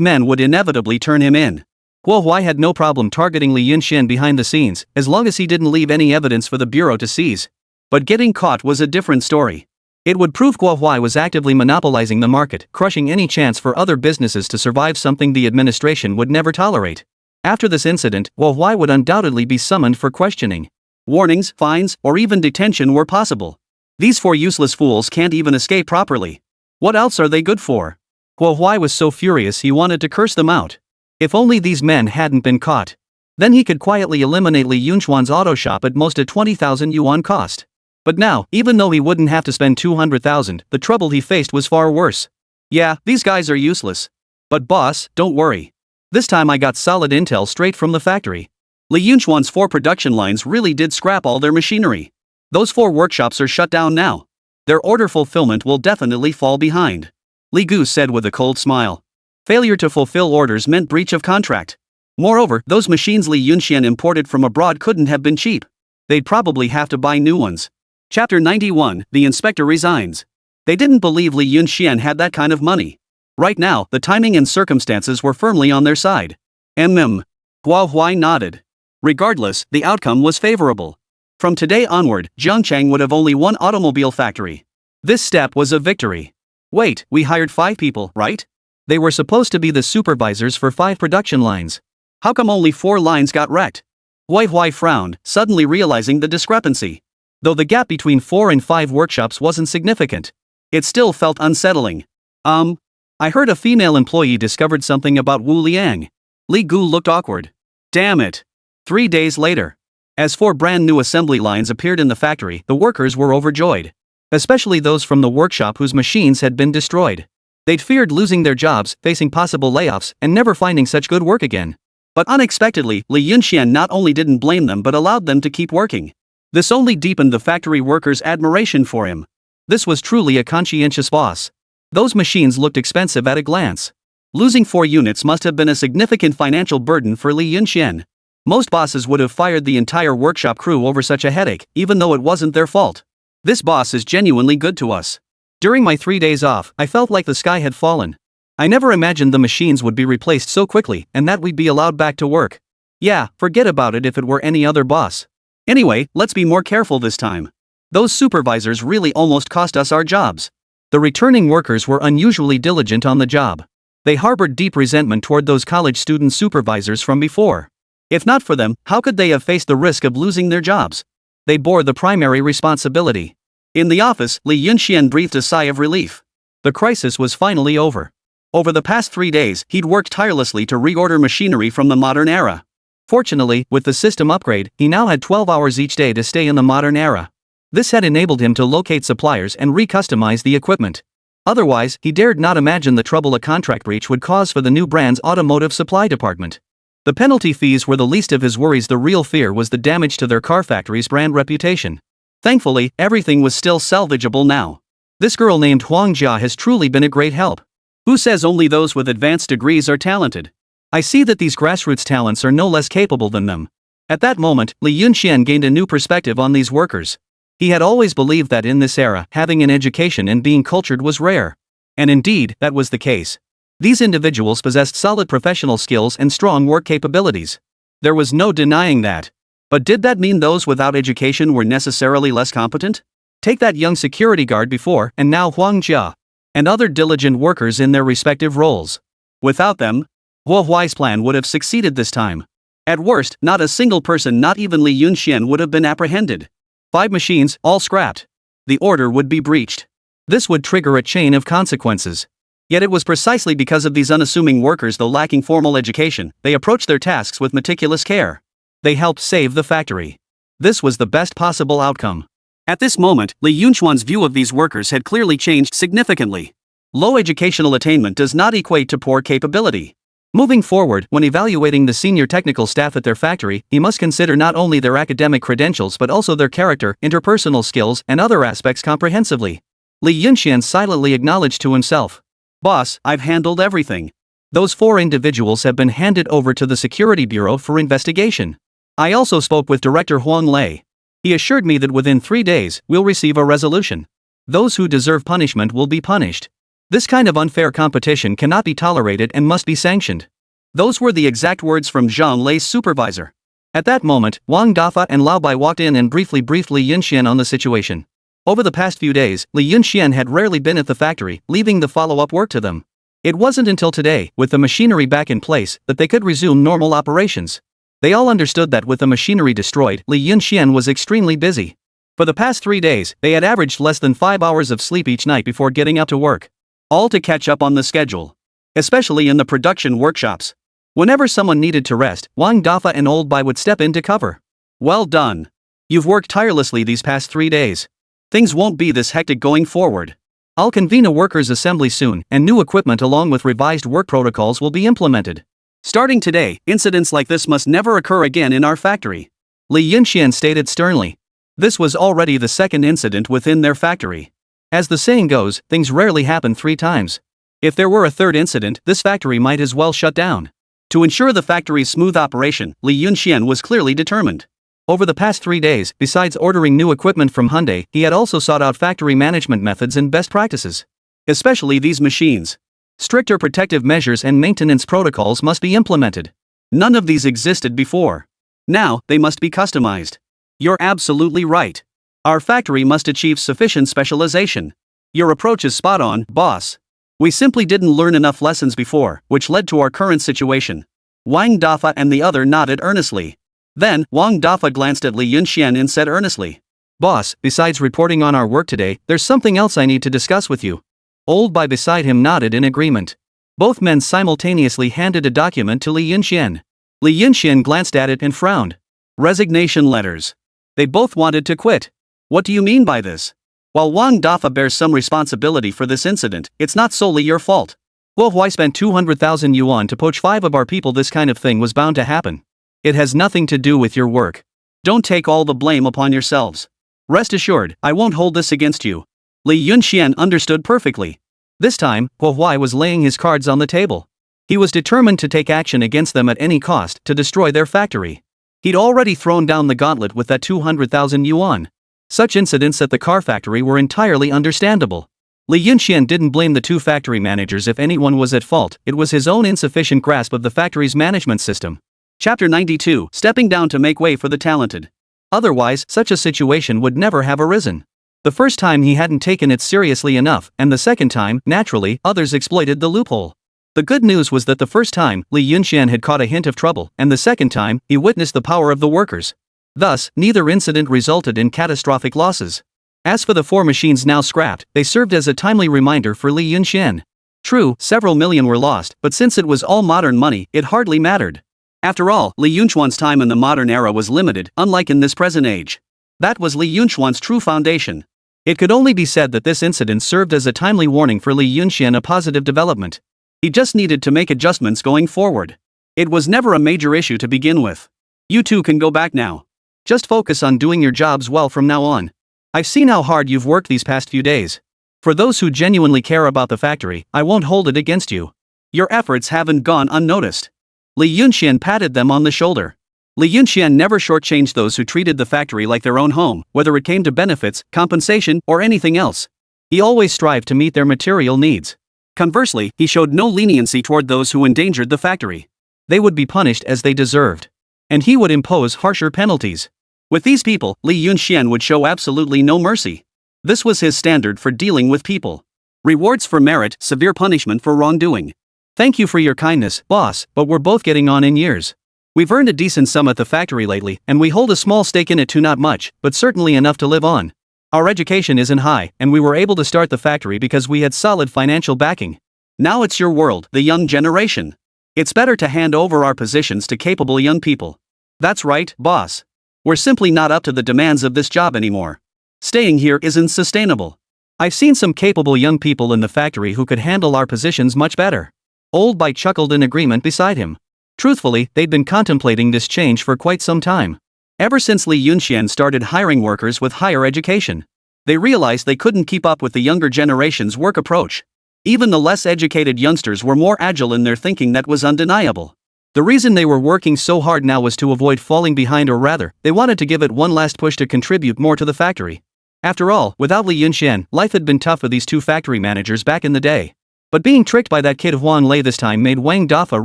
men would inevitably turn him in. Guo Huai had no problem targeting Li Yunxian behind the scenes, as long as he didn't leave any evidence for the bureau to seize. But getting caught was a different story. It would prove Guo Huai was actively monopolizing the market, crushing any chance for other businesses to survive, something the administration would never tolerate. After this incident, Guo Huai would undoubtedly be summoned for questioning. Warnings, fines, or even detention were possible. These 4 useless fools can't even escape properly. What else are they good for? Guo Huai was so furious he wanted to curse them out. If only these men hadn't been caught. Then he could quietly eliminate Li Yunchuan's auto shop at most a 20,000 yuan cost. But now, even though he wouldn't have to spend 200,000, the trouble he faced was far worse. Yeah, these guys are useless. But boss, don't worry. This time I got solid intel straight from the factory. Li Yunchuan's 4 production lines really did scrap all their machinery. Those 4 workshops are shut down now. Their order fulfillment will definitely fall behind. Li Gu said with a cold smile. Failure to fulfill orders meant breach of contract. Moreover, those machines Li Yunxian imported from abroad couldn't have been cheap. They'd probably have to buy new ones. Chapter 91, The Inspector Resigns. They didn't believe Li Yunxian had that kind of money. Right now, the timing and circumstances were firmly on their side. Guo Huai nodded. Regardless, the outcome was favorable. From today onward, Jiangcheng would have only one automobile factory. This step was a victory. Wait, we hired 5 people, right? They were supposed to be the supervisors for 5 production lines. How come only 4 lines got wrecked? Guo Huai frowned, suddenly realizing the discrepancy. Though the gap between 4 and 5 workshops wasn't significant, it still felt unsettling. I heard a female employee discovered something about Wu Liang. Li Gu looked awkward. Damn it. 3 days later. As 4 brand new assembly lines appeared in the factory, the workers were overjoyed. Especially those from the workshop whose machines had been destroyed. They'd feared losing their jobs, facing possible layoffs, and never finding such good work again. But unexpectedly, Li Yunxian not only didn't blame them but allowed them to keep working. This only deepened the factory workers' admiration for him. This was truly a conscientious boss. Those machines looked expensive at a glance. Losing 4 units must have been a significant financial burden for Li Yunxian. Most bosses would have fired the entire workshop crew over such a headache, even though it wasn't their fault. This boss is genuinely good to us. During my 3 days off, I felt like the sky had fallen. I never imagined the machines would be replaced so quickly and that we'd be allowed back to work. Yeah, forget about it if it were any other boss. Anyway, let's be more careful this time. Those supervisors really almost cost us our jobs. The returning workers were unusually diligent on the job. They harbored deep resentment toward those college student supervisors from before. If not for them, how could they have faced the risk of losing their jobs? They bore the primary responsibility. In the office, Li Yunxian breathed a sigh of relief. The crisis was finally over. Over the past 3 days, he'd worked tirelessly to reorder machinery from the modern era. Fortunately, with the system upgrade, he now had 12 hours each day to stay in the modern era. This had enabled him to locate suppliers and recustomize the equipment. Otherwise, he dared not imagine the trouble a contract breach would cause for the new brand's automotive supply department. The penalty fees were the least of his worries. The real fear was the damage to their car factory's brand reputation. Thankfully, everything was still salvageable now. This girl named Huang Jia has truly been a great help. Who says only those with advanced degrees are talented? I see that these grassroots talents are no less capable than them. At that moment, Li Yunxian gained a new perspective on these workers. He had always believed that in this era, having an education and being cultured was rare. And indeed, that was the case. These individuals possessed solid professional skills and strong work capabilities. There was no denying that. But did that mean those without education were necessarily less competent? Take that young security guard before and now Huang Jia. And other diligent workers in their respective roles. Without them, Huo Huai's plan would have succeeded this time. At worst, not a single person, not even Li Yunxian, would have been apprehended. 5 machines, all scrapped. The order would be breached. This would trigger a chain of consequences. Yet it was precisely because of these unassuming workers, though lacking formal education, they approached their tasks with meticulous care. They helped save the factory. This was the best possible outcome. At this moment, Li Yunxian's view of these workers had clearly changed significantly. Low educational attainment does not equate to poor capability. Moving forward, when evaluating the senior technical staff at their factory, he must consider not only their academic credentials but also their character, interpersonal skills, and other aspects comprehensively. Li Yunxian silently acknowledged to himself, "Boss, I've handled everything. Those 4 individuals have been handed over to the Security Bureau for investigation. I also spoke with Director Huang Lei. He assured me that within 3 days, we'll receive a resolution. Those who deserve punishment will be punished. This kind of unfair competition cannot be tolerated and must be sanctioned." Those were the exact words from Zhang Lei's supervisor. At that moment, Wang Dafa and Lao Bai walked in and briefly briefed Li Yunxian on the situation. Over the past few days, Li Yunxian had rarely been at the factory, leaving the follow-up work to them. It wasn't until today, with the machinery back in place, that they could resume normal operations. They all understood that with the machinery destroyed, Li Yunxian was extremely busy. For the past 3 days, they had averaged less than 5 hours of sleep each night before getting out to work. All to catch up on the schedule. Especially in the production workshops. Whenever someone needed to rest, Wang Dafa and Old Bai would step in to cover. "Well done. You've worked tirelessly these past 3 days. Things won't be this hectic going forward. I'll convene a workers' assembly soon, and new equipment along with revised work protocols will be implemented. Starting today, incidents like this must never occur again in our factory," Li Yunxian stated sternly. This was already the 2nd incident within their factory. As the saying goes, things rarely happen 3 times. If there were a 3rd incident, this factory might as well shut down. To ensure the factory's smooth operation, Li Yunxian was clearly determined. Over the past 3 days, besides ordering new equipment from Hyundai, he had also sought out factory management methods and best practices. Especially these machines. Stricter protective measures and maintenance protocols must be implemented. None of these existed before. Now, they must be customized. You're absolutely right. Our factory must achieve sufficient specialization. Your approach is spot on, boss. We simply didn't learn enough lessons before, which led to our current situation. Wang Dafa and the other nodded earnestly. Then, Wang Dafa glanced at Li Yunxian and said earnestly, "Boss, besides reporting on our work today, there's something else I need to discuss with you." Old Bai beside him nodded in agreement. Both men simultaneously handed a document to Li Yunxian. Li Yunxian glanced at it and frowned. Resignation letters. They both wanted to quit. What do you mean by this? While Wang Dafa bears some responsibility for this incident, it's not solely your fault. Huo Huai spent 200,000 yuan to poach 5 of our people. This kind of thing was bound to happen. It has nothing to do with your work. Don't take all the blame upon yourselves. Rest assured, I won't hold this against you. Li Yunxian understood perfectly. This time, Huo Huai was laying his cards on the table. He was determined to take action against them at any cost to destroy their factory. He'd already thrown down the gauntlet with that 200,000 yuan. Such incidents at the car factory were entirely understandable. Li Yunxian didn't blame the two factory managers if anyone was at fault, it was his own insufficient grasp of the factory's management system. Chapter 92, Stepping Down to Make Way for the Talented. Otherwise, such a situation would never have arisen. The first time he hadn't taken it seriously enough, and the second time, naturally, others exploited the loophole. The good news was that the first time, Li Yunxian had caught a hint of trouble, and the second time, he witnessed the power of the workers. Thus, neither incident resulted in catastrophic losses. As for the four machines now scrapped, they served as a timely reminder for Li Yunxian. True, several million were lost, but since it was all modern money, it hardly mattered. After all, Li Yunxian's time in the modern era was limited, unlike in this present age. That was Li Yunxian's true foundation. It could only be said that this incident served as a timely warning for Li Yunxian, a positive development. He just needed to make adjustments going forward. It was never a major issue to begin with. You two can go back now. Just focus on doing your jobs well from now on. I've seen how hard you've worked these past few days. For those who genuinely care about the factory, I won't hold it against you. Your efforts haven't gone unnoticed. Li Yunxian patted them on the shoulder. Li Yunxian never shortchanged those who treated the factory like their own home, whether it came to benefits, compensation, or anything else. He always strived to meet their material needs. Conversely, he showed no leniency toward those who endangered the factory. They would be punished as they deserved. And he would impose harsher penalties. With these people, Li Yunxian would show absolutely no mercy. This was his standard for dealing with people. Rewards for merit, severe punishment for wrongdoing. Thank you for your kindness, boss, but we're both getting on in years. We've earned a decent sum at the factory lately, and we hold a small stake in it too, not much, but certainly enough to live on. Our education isn't high, and we were able to start the factory because we had solid financial backing. Now it's your world, the young generation. It's better to hand over our positions to capable young people. That's right, boss. We're simply not up to the demands of this job anymore. Staying here isn't sustainable. I've seen some capable young people in the factory who could handle our positions much better. Old Bai chuckled in agreement beside him. Truthfully, they'd been contemplating this change for quite some time. Ever since Li Yunxian started hiring workers with higher education. They realized they couldn't keep up with the younger generation's work approach. Even the less educated youngsters were more agile in their thinking, that was undeniable. The reason they were working so hard now was to avoid falling behind, or rather, they wanted to give it one last push to contribute more to the factory. After all, without Li Yunxian, life had been tough for these two factory managers back in the day. But being tricked by that kid Huang Lei this time made Wang Dafa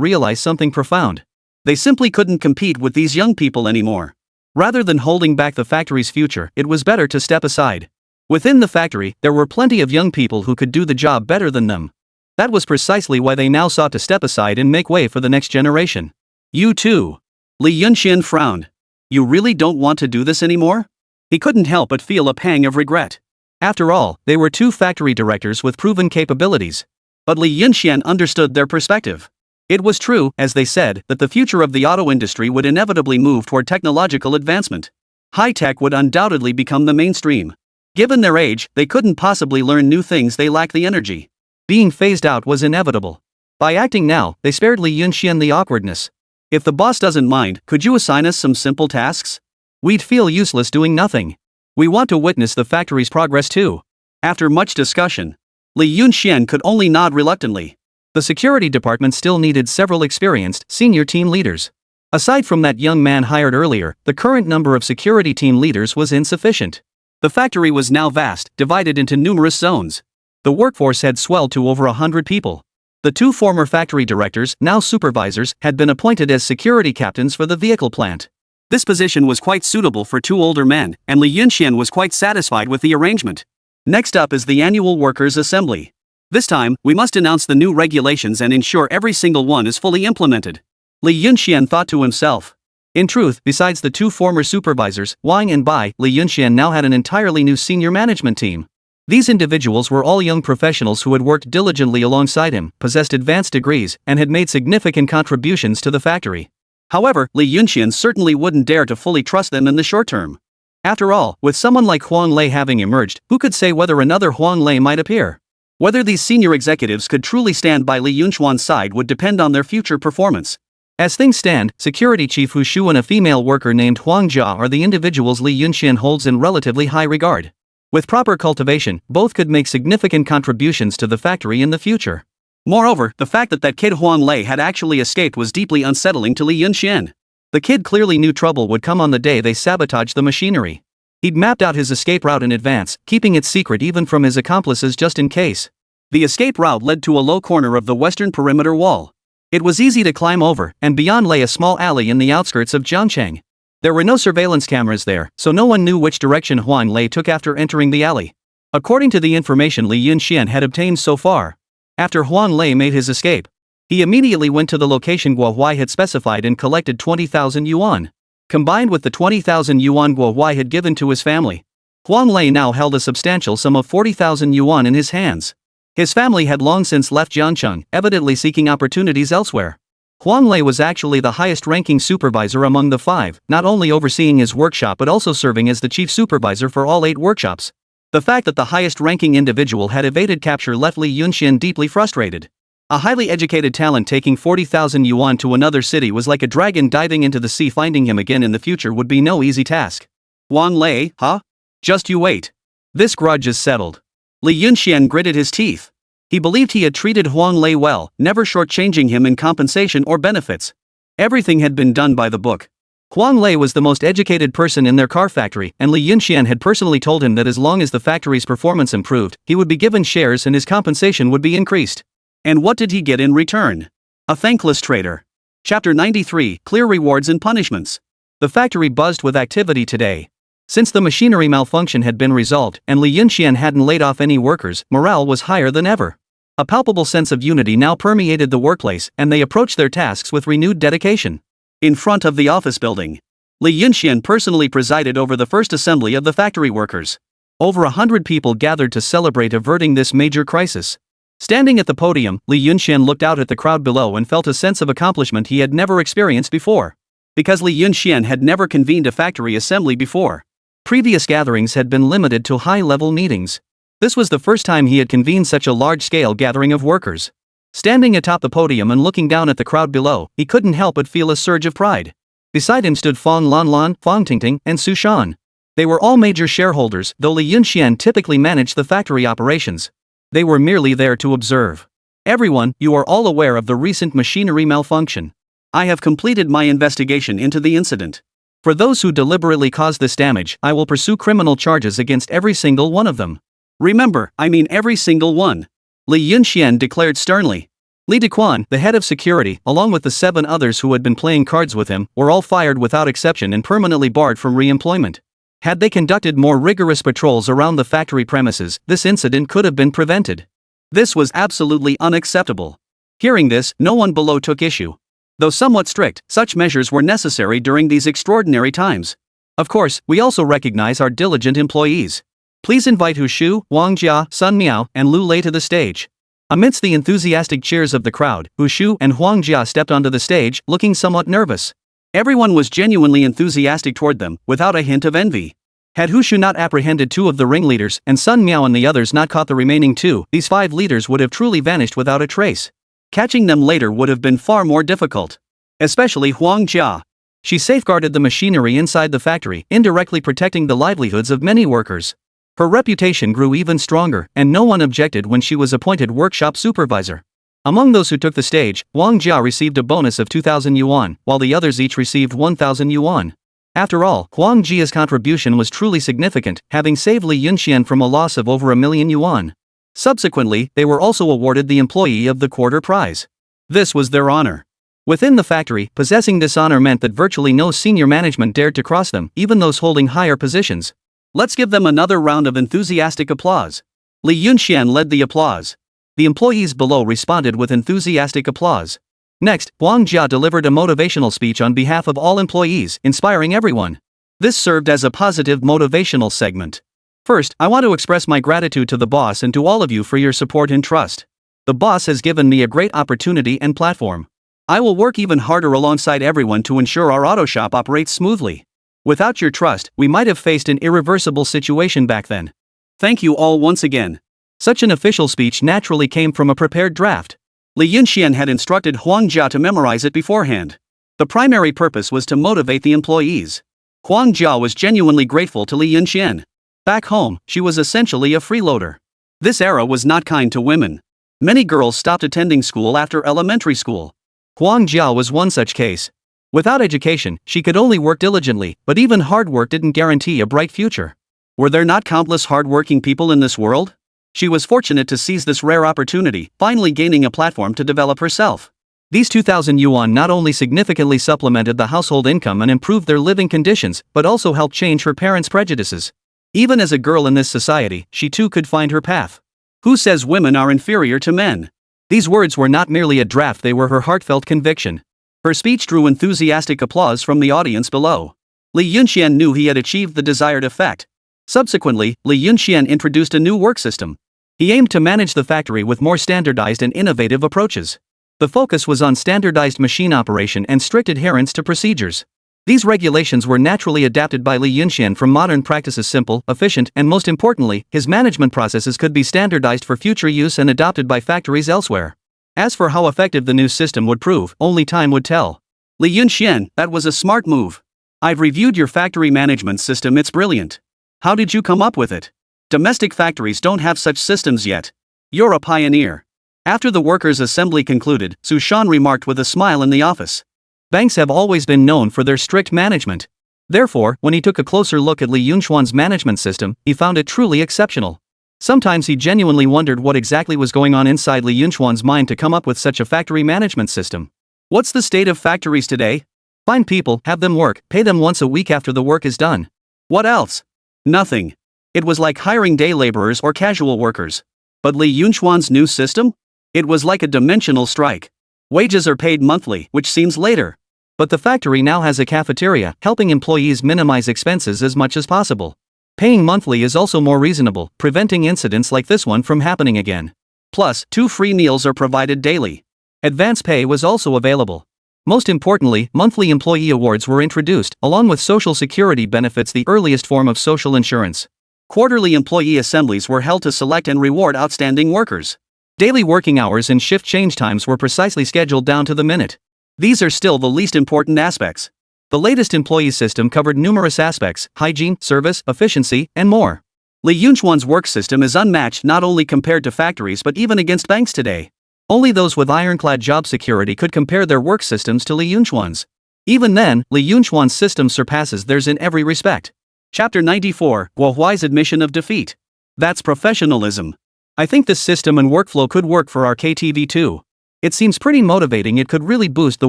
realize something profound. They simply couldn't compete with these young people anymore. Rather than holding back the factory's future, it was better to step aside. Within the factory, there were plenty of young people who could do the job better than them. That was precisely why they now sought to step aside and make way for the next generation. You too. Li Yunxian frowned. You really don't want to do this anymore? He couldn't help but feel a pang of regret. After all, they were two factory directors with proven capabilities. But Li Yunxian understood their perspective. It was true, as they said, that the future of the auto industry would inevitably move toward technological advancement. High-tech would undoubtedly become the mainstream. Given their age, they couldn't possibly learn new things, they lacked the energy. Being phased out was inevitable. By acting now, they spared Li Yunxian the awkwardness. If the boss doesn't mind, could you assign us some simple tasks? We'd feel useless doing nothing. We want to witness the factory's progress too. After much discussion, Li Yunxian could only nod reluctantly. The security department still needed several experienced, senior team leaders. Aside from that young man hired earlier, the current number of security team leaders was insufficient. The factory was now vast, divided into numerous zones. The workforce had swelled to over 100 people. The two former factory directors, now supervisors, had been appointed as security captains for the vehicle plant. This position was quite suitable for two older men, and Li Yunxian was quite satisfied with the arrangement. Next up is the annual workers' assembly. This time, we must announce the new regulations and ensure every single one is fully implemented. Li Yunxian thought to himself. In truth, besides the two former supervisors, Wang and Bai, Li Yunxian now had an entirely new senior management team. These individuals were all young professionals who had worked diligently alongside him, possessed advanced degrees, and had made significant contributions to the factory. However, Li Yunxian certainly wouldn't dare to fully trust them in the short term. After all, with someone like Huang Lei having emerged, who could say whether another Huang Lei might appear? Whether these senior executives could truly stand by Li Yunxian's side would depend on their future performance. As things stand, Security Chief Hu Shu and a female worker named Huang Jia are the individuals Li Yunxian holds in relatively high regard. With proper cultivation, both could make significant contributions to the factory in the future. Moreover, the fact that kid Huang Lei had actually escaped was deeply unsettling to Li Yunxian. The kid clearly knew trouble would come on the day they sabotaged the machinery. He'd mapped out his escape route in advance, keeping it secret even from his accomplices just in case. The escape route led to a low corner of the western perimeter wall. It was easy to climb over, and beyond lay a small alley in the outskirts of Jiangcheng. There were no surveillance cameras there, so no one knew which direction Huang Lei took after entering the alley. According to the information Li Yunxian had obtained so far, after Huang Lei made his escape, he immediately went to the location Guo Huai had specified and collected 20,000 yuan. Combined with the 20,000 yuan Guo Huai had given to his family, Huang Lei now held a substantial sum of 40,000 yuan in his hands. His family had long since left Jiangcheng, evidently seeking opportunities elsewhere. Huang Lei was actually the highest-ranking supervisor among the 5, not only overseeing his workshop but also serving as the chief supervisor for all 8 workshops. The fact that the highest-ranking individual had evaded capture left Li Yunxian deeply frustrated. A highly educated talent taking 40,000 yuan to another city was like a dragon diving into the sea. Finding him again in the future would be no easy task. Huang Lei, huh? Just you wait. This grudge is settled. Li Yunxian gritted his teeth. He believed he had treated Huang Lei well, never shortchanging him in compensation or benefits. Everything had been done by the book. Huang Lei was the most educated person in their car factory, and Li Yunxian had personally told him that as long as the factory's performance improved, he would be given shares and his compensation would be increased. And what did he get in return? A thankless traitor. Chapter 93, Clear Rewards and Punishments. The factory buzzed with activity today. Since the machinery malfunction had been resolved and Li Yunxian hadn't laid off any workers, morale was higher than ever. A palpable sense of unity now permeated the workplace, and they approached their tasks with renewed dedication. In front of the office building, Li Yunxian personally presided over the first assembly of the factory workers. Over 100 people gathered to celebrate averting this major crisis. Standing at the podium, Li Yunxian looked out at the crowd below and felt a sense of accomplishment he had never experienced before. Because Li Yunxian had never convened a factory assembly before. Previous gatherings had been limited to high-level meetings. This was the first time he had convened such a large-scale gathering of workers. Standing atop the podium and looking down at the crowd below, he couldn't help but feel a surge of pride. Beside him stood Fang Lanlan, Fang Tingting, and Su Shan. They were all major shareholders, though Li Yunxian typically managed the factory operations. They were merely there to observe. Everyone, you are all aware of the recent machinery malfunction. I have completed my investigation into the incident. For those who deliberately caused this damage, I will pursue criminal charges against every single one of them. Remember, I mean every single one. Li Yunxian declared sternly. Li Dequan, the head of security, along with the 7 others who had been playing cards with him, were all fired without exception and permanently barred from re-employment. Had they conducted more rigorous patrols around the factory premises, this incident could have been prevented. This was absolutely unacceptable. Hearing this, no one below took issue. Though somewhat strict, such measures were necessary during these extraordinary times. Of course, we also recognize our diligent employees. Please invite Hu Shu, Wang Jia, Sun Miao, and Lu Lei to the stage. Amidst the enthusiastic cheers of the crowd, Hu Shu and Huang Jia stepped onto the stage, looking somewhat nervous. Everyone was genuinely enthusiastic toward them, without a hint of envy. Had Hu Shu not apprehended 2 of the ringleaders, and Sun Miao and the others not caught the remaining 2, these 5 leaders would have truly vanished without a trace. Catching them later would have been far more difficult. Especially Huang Jia. She safeguarded the machinery inside the factory, indirectly protecting the livelihoods of many workers. Her reputation grew even stronger, and no one objected when she was appointed workshop supervisor. Among those who took the stage, Wang Jia received a bonus of 2,000 yuan, while the others each received 1,000 yuan. After all, Huang Jia's contribution was truly significant, having saved Li Yunxian from a loss of over 1,000,000 yuan. Subsequently, they were also awarded the Employee of the Quarter prize. This was their honor. Within the factory, possessing this honor meant that virtually no senior management dared to cross them, even those holding higher positions. Let's give them another round of enthusiastic applause. Li Yunxian led the applause. The employees below responded with enthusiastic applause. Next, Huang Jia delivered a motivational speech on behalf of all employees, inspiring everyone. This served as a positive motivational segment. First, I want to express my gratitude to the boss and to all of you for your support and trust. The boss has given me a great opportunity and platform. I will work even harder alongside everyone to ensure our auto shop operates smoothly. Without your trust, we might have faced an irreversible situation back then. Thank you all once again. Such an official speech naturally came from a prepared draft. Li Yunxian had instructed Huang Jia to memorize it beforehand. The primary purpose was to motivate the employees. Huang Jia was genuinely grateful to Li Yunxian. Back home, she was essentially a freeloader. This era was not kind to women. Many girls stopped attending school after elementary school. Huang Jiao was one such case. Without education, she could only work diligently, but even hard work didn't guarantee a bright future. Were there not countless hard-working people in this world? She was fortunate to seize this rare opportunity, finally gaining a platform to develop herself. These 2,000 yuan not only significantly supplemented the household income and improved their living conditions, but also helped change her parents' prejudices. Even as a girl in this society, she too could find her path. Who says women are inferior to men? These words were not merely a draft, they were her heartfelt conviction. Her speech drew enthusiastic applause from the audience below. Li Yunxian knew he had achieved the desired effect. Subsequently, Li Yunxian introduced a new work system. He aimed to manage the factory with more standardized and innovative approaches. The focus was on standardized machine operation and strict adherence to procedures. These regulations were naturally adapted by Li Yunxian from modern practices, simple, efficient, and most importantly, his management processes could be standardized for future use and adopted by factories elsewhere. As for how effective the new system would prove, only time would tell. Li Yunxian, that was a smart move. I've reviewed your factory management system, it's brilliant. How did you come up with it? Domestic factories don't have such systems yet. You're a pioneer. After the workers' assembly concluded, Su Shan remarked with a smile in the office. Banks have always been known for their strict management. Therefore, when he took a closer look at Li Yunxuan's management system, he found it truly exceptional. Sometimes he genuinely wondered what exactly was going on inside Li Yunxuan's mind to come up with such a factory management system. What's the state of factories today? Find people, have them work, pay them once a week after the work is done. What else? Nothing. It was like hiring day laborers or casual workers. But Li Yunxuan's new system? It was like a dimensional strike. Wages are paid monthly, which seems later. But the factory now has a cafeteria, helping employees minimize expenses as much as possible. Paying monthly is also more reasonable, preventing incidents like this one from happening again. Plus, 2 free meals are provided daily. Advance pay was also available. Most importantly, monthly employee awards were introduced, along with social security benefits, the earliest form of social insurance. Quarterly employee assemblies were held to select and reward outstanding workers. Daily working hours and shift change times were precisely scheduled down to the minute. These are still the least important aspects. The latest employee system covered numerous aspects: hygiene, service, efficiency, and more. Li Yunxuan's work system is unmatched not only compared to factories but even against banks today. Only those with ironclad job security could compare their work systems to Li Yunxuan's. Even then, Li Yunxuan's system surpasses theirs in every respect. Chapter 94, Guo Huai's Admission of Defeat. That's professionalism. I think this system and workflow could work for our KTV too. It seems pretty motivating, it could really boost the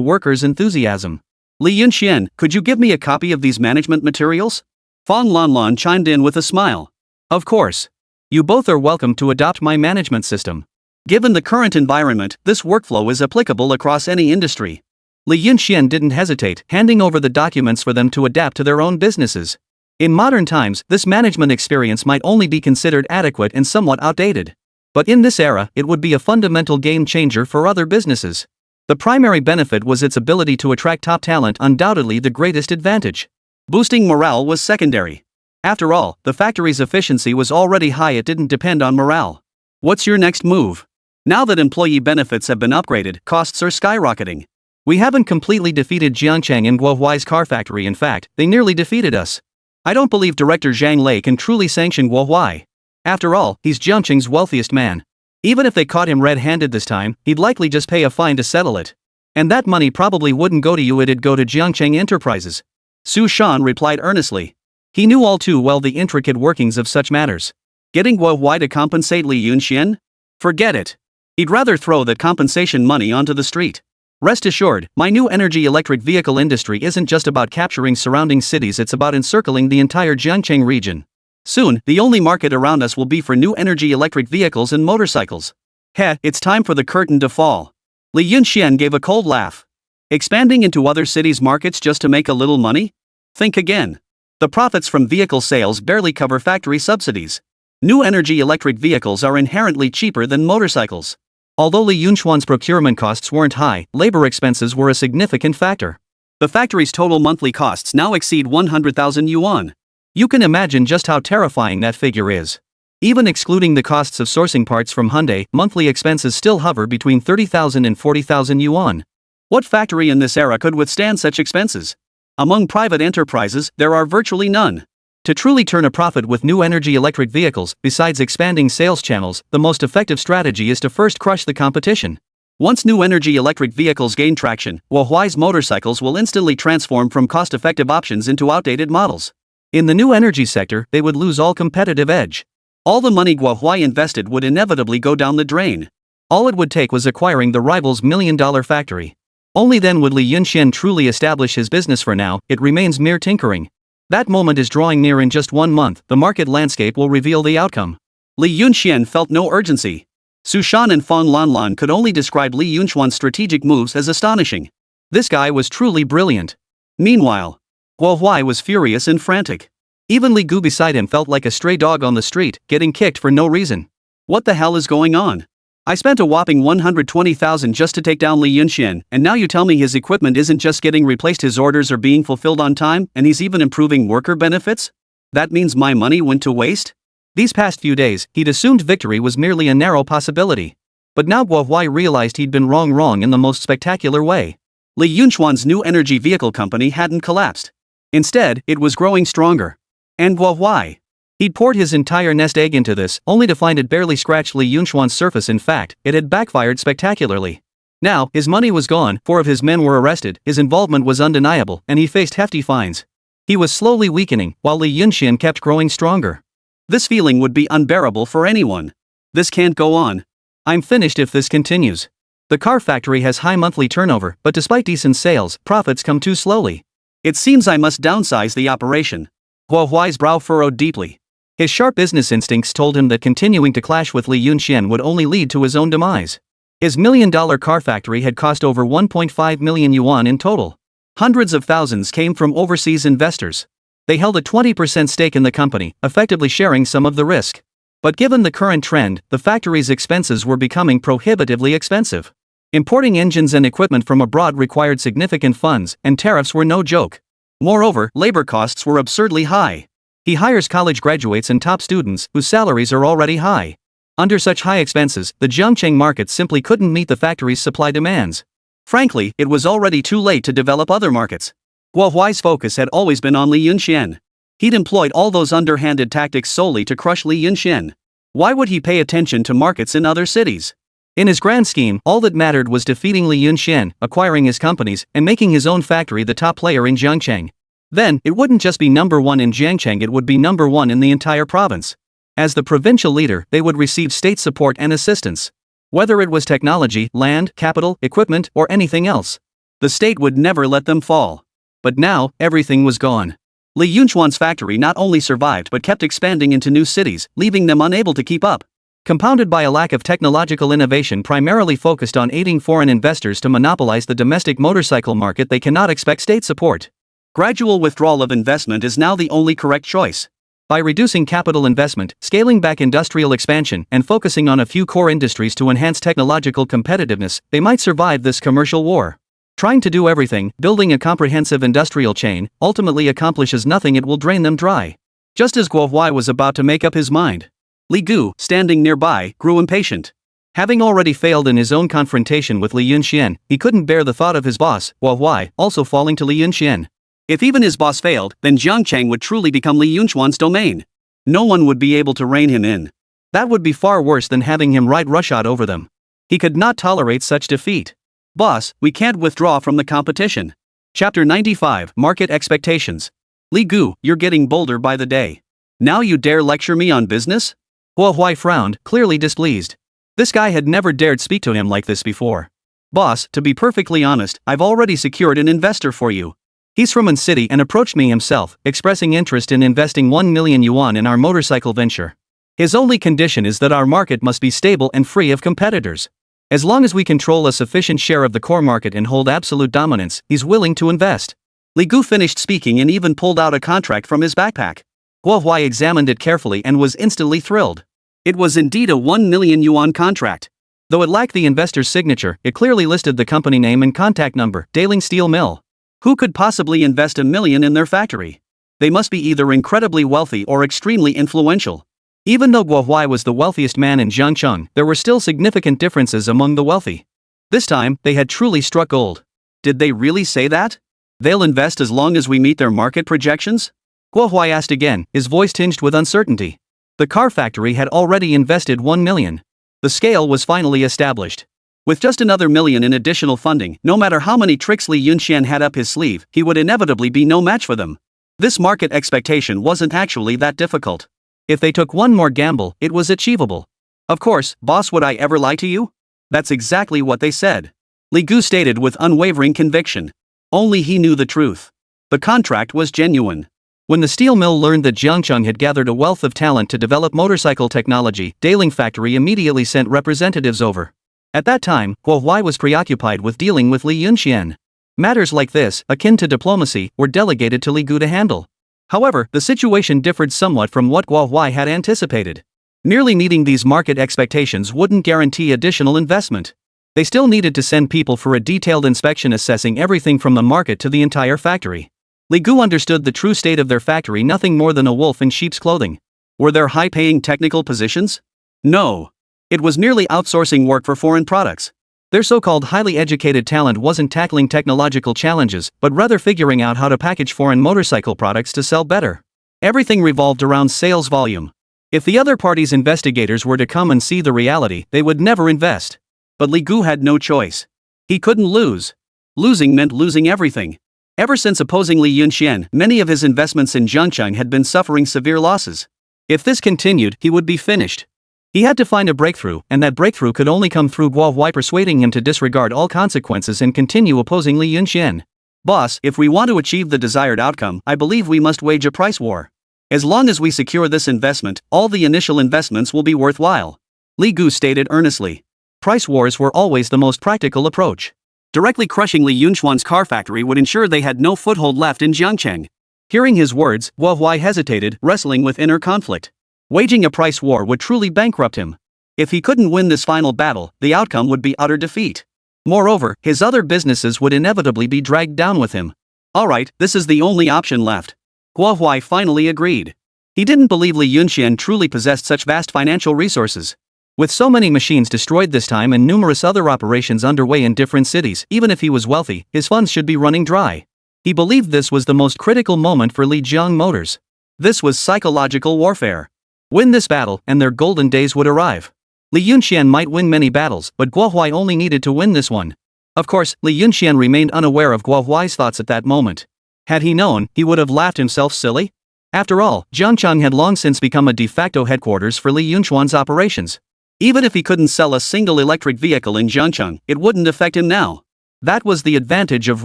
workers' enthusiasm. Li Yunxian, could you give me a copy of these management materials? Fang Lanlan chimed in with a smile. Of course. You both are welcome to adopt my management system. Given the current environment, this workflow is applicable across any industry. Li Yunxian didn't hesitate, handing over the documents for them to adapt to their own businesses. In modern times, this management experience might only be considered adequate and somewhat outdated. But in this era, it would be a fundamental game changer for other businesses. The primary benefit was its ability to attract top talent, undoubtedly the greatest advantage. Boosting morale was secondary. After all, the factory's efficiency was already high, it didn't depend on morale. What's your next move? Now that employee benefits have been upgraded, costs are skyrocketing. We haven't completely defeated Jiangcheng and Guo Huai's car factory, in fact, they nearly defeated us. I don't believe Director Zhang Lei can truly sanction Guo Huai. After all, he's Jiangcheng's wealthiest man. Even if they caught him red-handed this time, he'd likely just pay a fine to settle it. And that money probably wouldn't go to you, it'd go to Jiangcheng Enterprises. Su Shan replied earnestly. He knew all too well the intricate workings of such matters. Getting Guo Huai to compensate Li Yunxian? Forget it. He'd rather throw that compensation money onto the street. Rest assured, my new energy electric vehicle industry isn't just about capturing surrounding cities, it's about encircling the entire Jiangcheng region. Soon, the only market around us will be for new energy electric vehicles and motorcycles. It's time for the curtain to fall. Li Yunxian gave a cold laugh. Expanding into other cities' markets just to make a little money? Think again. The profits from vehicle sales barely cover factory subsidies. New energy electric vehicles are inherently cheaper than motorcycles. Although Li Yunxuan's procurement costs weren't high, labor expenses were a significant factor. The factory's total monthly costs now exceed 100,000 yuan. You can imagine just how terrifying that figure is. Even excluding the costs of sourcing parts from Hyundai, monthly expenses still hover between 30,000 and 40,000 yuan. What factory in this era could withstand such expenses? Among private enterprises, there are virtually none. To truly turn a profit with new energy electric vehicles, besides expanding sales channels, the most effective strategy is to first crush the competition. Once new energy electric vehicles gain traction, Huawei's motorcycles will instantly transform from cost-effective options into outdated models. In the new energy sector, they would lose all competitive edge. All the money Huawei invested would inevitably go down the drain. All it would take was acquiring the rival's million-dollar factory. Only then would Li Yunxian truly establish his business. For now, it remains mere tinkering. That moment is drawing near. In just 1 month, the market landscape will reveal the outcome. Li Yunxian felt no urgency. Su Shan and Fang Lanlan could only describe Li Yunxuan's strategic moves as astonishing. This guy was truly brilliant. Meanwhile, Huawei was furious and frantic. Even Li Gu beside him felt like a stray dog on the street, getting kicked for no reason. What the hell is going on? I spent a whopping 120,000 just to take down Li Yunxian, and now you tell me his equipment isn't just getting replaced, his orders are being fulfilled on time, and he's even improving worker benefits? That means my money went to waste? These past few days, he'd assumed victory was merely a narrow possibility. But now Huawei realized he'd been wrong in the most spectacular way. Li Yunxuan's new energy vehicle company hadn't collapsed. Instead, it was growing stronger. And Huawei? He'd poured his entire nest egg into this, only to find it barely scratched Li Yunxuan's surface. In fact, it had backfired spectacularly. Now, his money was gone, 4 of his men were arrested, his involvement was undeniable, and he faced hefty fines. He was slowly weakening, while Li Yunxian kept growing stronger. This feeling would be unbearable for anyone. This can't go on. I'm finished if this continues. The car factory has high monthly turnover, but despite decent sales, profits come too slowly. It seems I must downsize the operation. Huawei's brow furrowed deeply. His sharp business instincts told him that continuing to clash with Li Yunxian would only lead to his own demise. His million-dollar car factory had cost over 1.5 million yuan in total. Hundreds of thousands came from overseas investors. They held a 20% stake in the company, effectively sharing some of the risk. But given the current trend, the factory's expenses were becoming prohibitively expensive. Importing engines and equipment from abroad required significant funds, and tariffs were no joke. Moreover, labor costs were absurdly high. He hires college graduates and top students, whose salaries are already high. Under such high expenses, the Zhangcheng market simply couldn't meet the factory's supply demands. Frankly, it was already too late to develop other markets. Huawei's focus had always been on Li Yunxian. He'd employed all those underhanded tactics solely to crush Li Yunxian. Why would he pay attention to markets in other cities? In his grand scheme, all that mattered was defeating Li Yunxian, acquiring his companies, and making his own factory the top player in Zhangcheng. Then, it wouldn't just be number 1 in Zhangcheng, it would be number 1 in the entire province. As the provincial leader, they would receive state support and assistance. Whether it was technology, land, capital, equipment, or anything else. The state would never let them fall. But now, everything was gone. Li Yunxuan's factory not only survived but kept expanding into new cities, leaving them unable to keep up. Compounded by a lack of technological innovation primarily focused on aiding foreign investors to monopolize the domestic motorcycle market, they cannot expect state support. Gradual withdrawal of investment is now the only correct choice. By reducing capital investment, scaling back industrial expansion, and focusing on a few core industries to enhance technological competitiveness, they might survive this commercial war. Trying to do everything, building a comprehensive industrial chain, ultimately accomplishes nothing. It will drain them dry. Just as Huawei was about to make up his mind, Li Gu, standing nearby, grew impatient. Having already failed in his own confrontation with Li Yunxian, he couldn't bear the thought of his boss, Huawei, also falling to Li Yunxian. If even his boss failed, then Zhangcheng would truly become Li Yunxuan's domain. No one would be able to rein him in. That would be far worse than having him ride roughshod over them. He could not tolerate such defeat. Boss, we can't withdraw from the competition. Chapter 95, Market Expectations. Li Gu, you're getting bolder by the day. Now you dare lecture me on business? Huawei frowned, clearly displeased. This guy had never dared speak to him like this before. Boss, to be perfectly honest, I've already secured an investor for you. He's from An City and approached me himself, expressing interest in investing 1 million yuan in our motorcycle venture. His only condition is that our market must be stable and free of competitors. As long as we control a sufficient share of the core market and hold absolute dominance, he's willing to invest. Li Gu finished speaking and even pulled out a contract from his backpack. Huawei examined it carefully and was instantly thrilled. It was indeed a 1 million yuan contract. Though it lacked the investor's signature, it clearly listed the company name and contact number, Daling Steel Mill. Who could possibly invest 1 million in their factory? They must be either incredibly wealthy or extremely influential. Even though Huawei was the wealthiest man in Zhangcheng, there were still significant differences among the wealthy. This time, they had truly struck gold. Did they really say that? They'll invest as long as we meet their market projections? Guo Huai asked again, his voice tinged with uncertainty. The car factory had already invested 1 million. The scale was finally established. With just another million in additional funding, no matter how many tricks Li Yunxian had up his sleeve, he would inevitably be no match for them. This market expectation wasn't actually that difficult. If they took one more gamble, it was achievable. Of course, boss, would I ever lie to you? That's exactly what they said. Li Gu stated with unwavering conviction. Only he knew the truth. The contract was genuine. When the steel mill learned that Jiangcheng had gathered a wealth of talent to develop motorcycle technology, Daling Factory immediately sent representatives over. At that time, Guo Huai was preoccupied with dealing with Li Yunxian. Matters like this, akin to diplomacy, were delegated to Li Gu to handle. However, the situation differed somewhat from what Guo Huai had anticipated. Merely meeting these market expectations wouldn't guarantee additional investment. They still needed to send people for a detailed inspection assessing everything from the market to the entire factory. Li Gu understood the true state of their factory nothing more than a wolf in sheep's clothing. Were there high-paying technical positions? No. It was merely outsourcing work for foreign products. Their so-called highly educated talent wasn't tackling technological challenges, but rather figuring out how to package foreign motorcycle products to sell better. Everything revolved around sales volume. If the other party's investigators were to come and see the reality, they would never invest. But Li Gu had no choice. He couldn't lose. Losing meant losing everything. Ever since opposing Li Yunxian, many of his investments in Jiangcheng had been suffering severe losses. If this continued, he would be finished. He had to find a breakthrough, and that breakthrough could only come through Guo Huai persuading him to disregard all consequences and continue opposing Li Yunxian. Boss, if we want to achieve the desired outcome, I believe we must wage a price war. As long as we secure this investment, all the initial investments will be worthwhile. Li Gu stated earnestly. Price wars were always the most practical approach. Directly crushing Li Yunxian's car factory would ensure they had no foothold left in Jiangcheng. Hearing his words, Guo Huai hesitated, wrestling with inner conflict. Waging a price war would truly bankrupt him. If he couldn't win this final battle, the outcome would be utter defeat. Moreover, his other businesses would inevitably be dragged down with him. Alright, this is the only option left. Guo Huai finally agreed. He didn't believe Li Yunxian truly possessed such vast financial resources. With so many machines destroyed this time and numerous other operations underway in different cities, even if he was wealthy, his funds should be running dry. He believed this was the most critical moment for Li Jiang Motors. This was psychological warfare. Win this battle, and their golden days would arrive. Li Yunxian might win many battles, but Guo Huai only needed to win this one. Of course, Li Yunxian remained unaware of Guo Huai's thoughts at that moment. Had he known, he would have laughed himself silly. After all, Jiangcheng had long since become a de facto headquarters for Li Yunxian's operations. Even if he couldn't sell a single electric vehicle in Jiangcheng, it wouldn't affect him now. That was the advantage of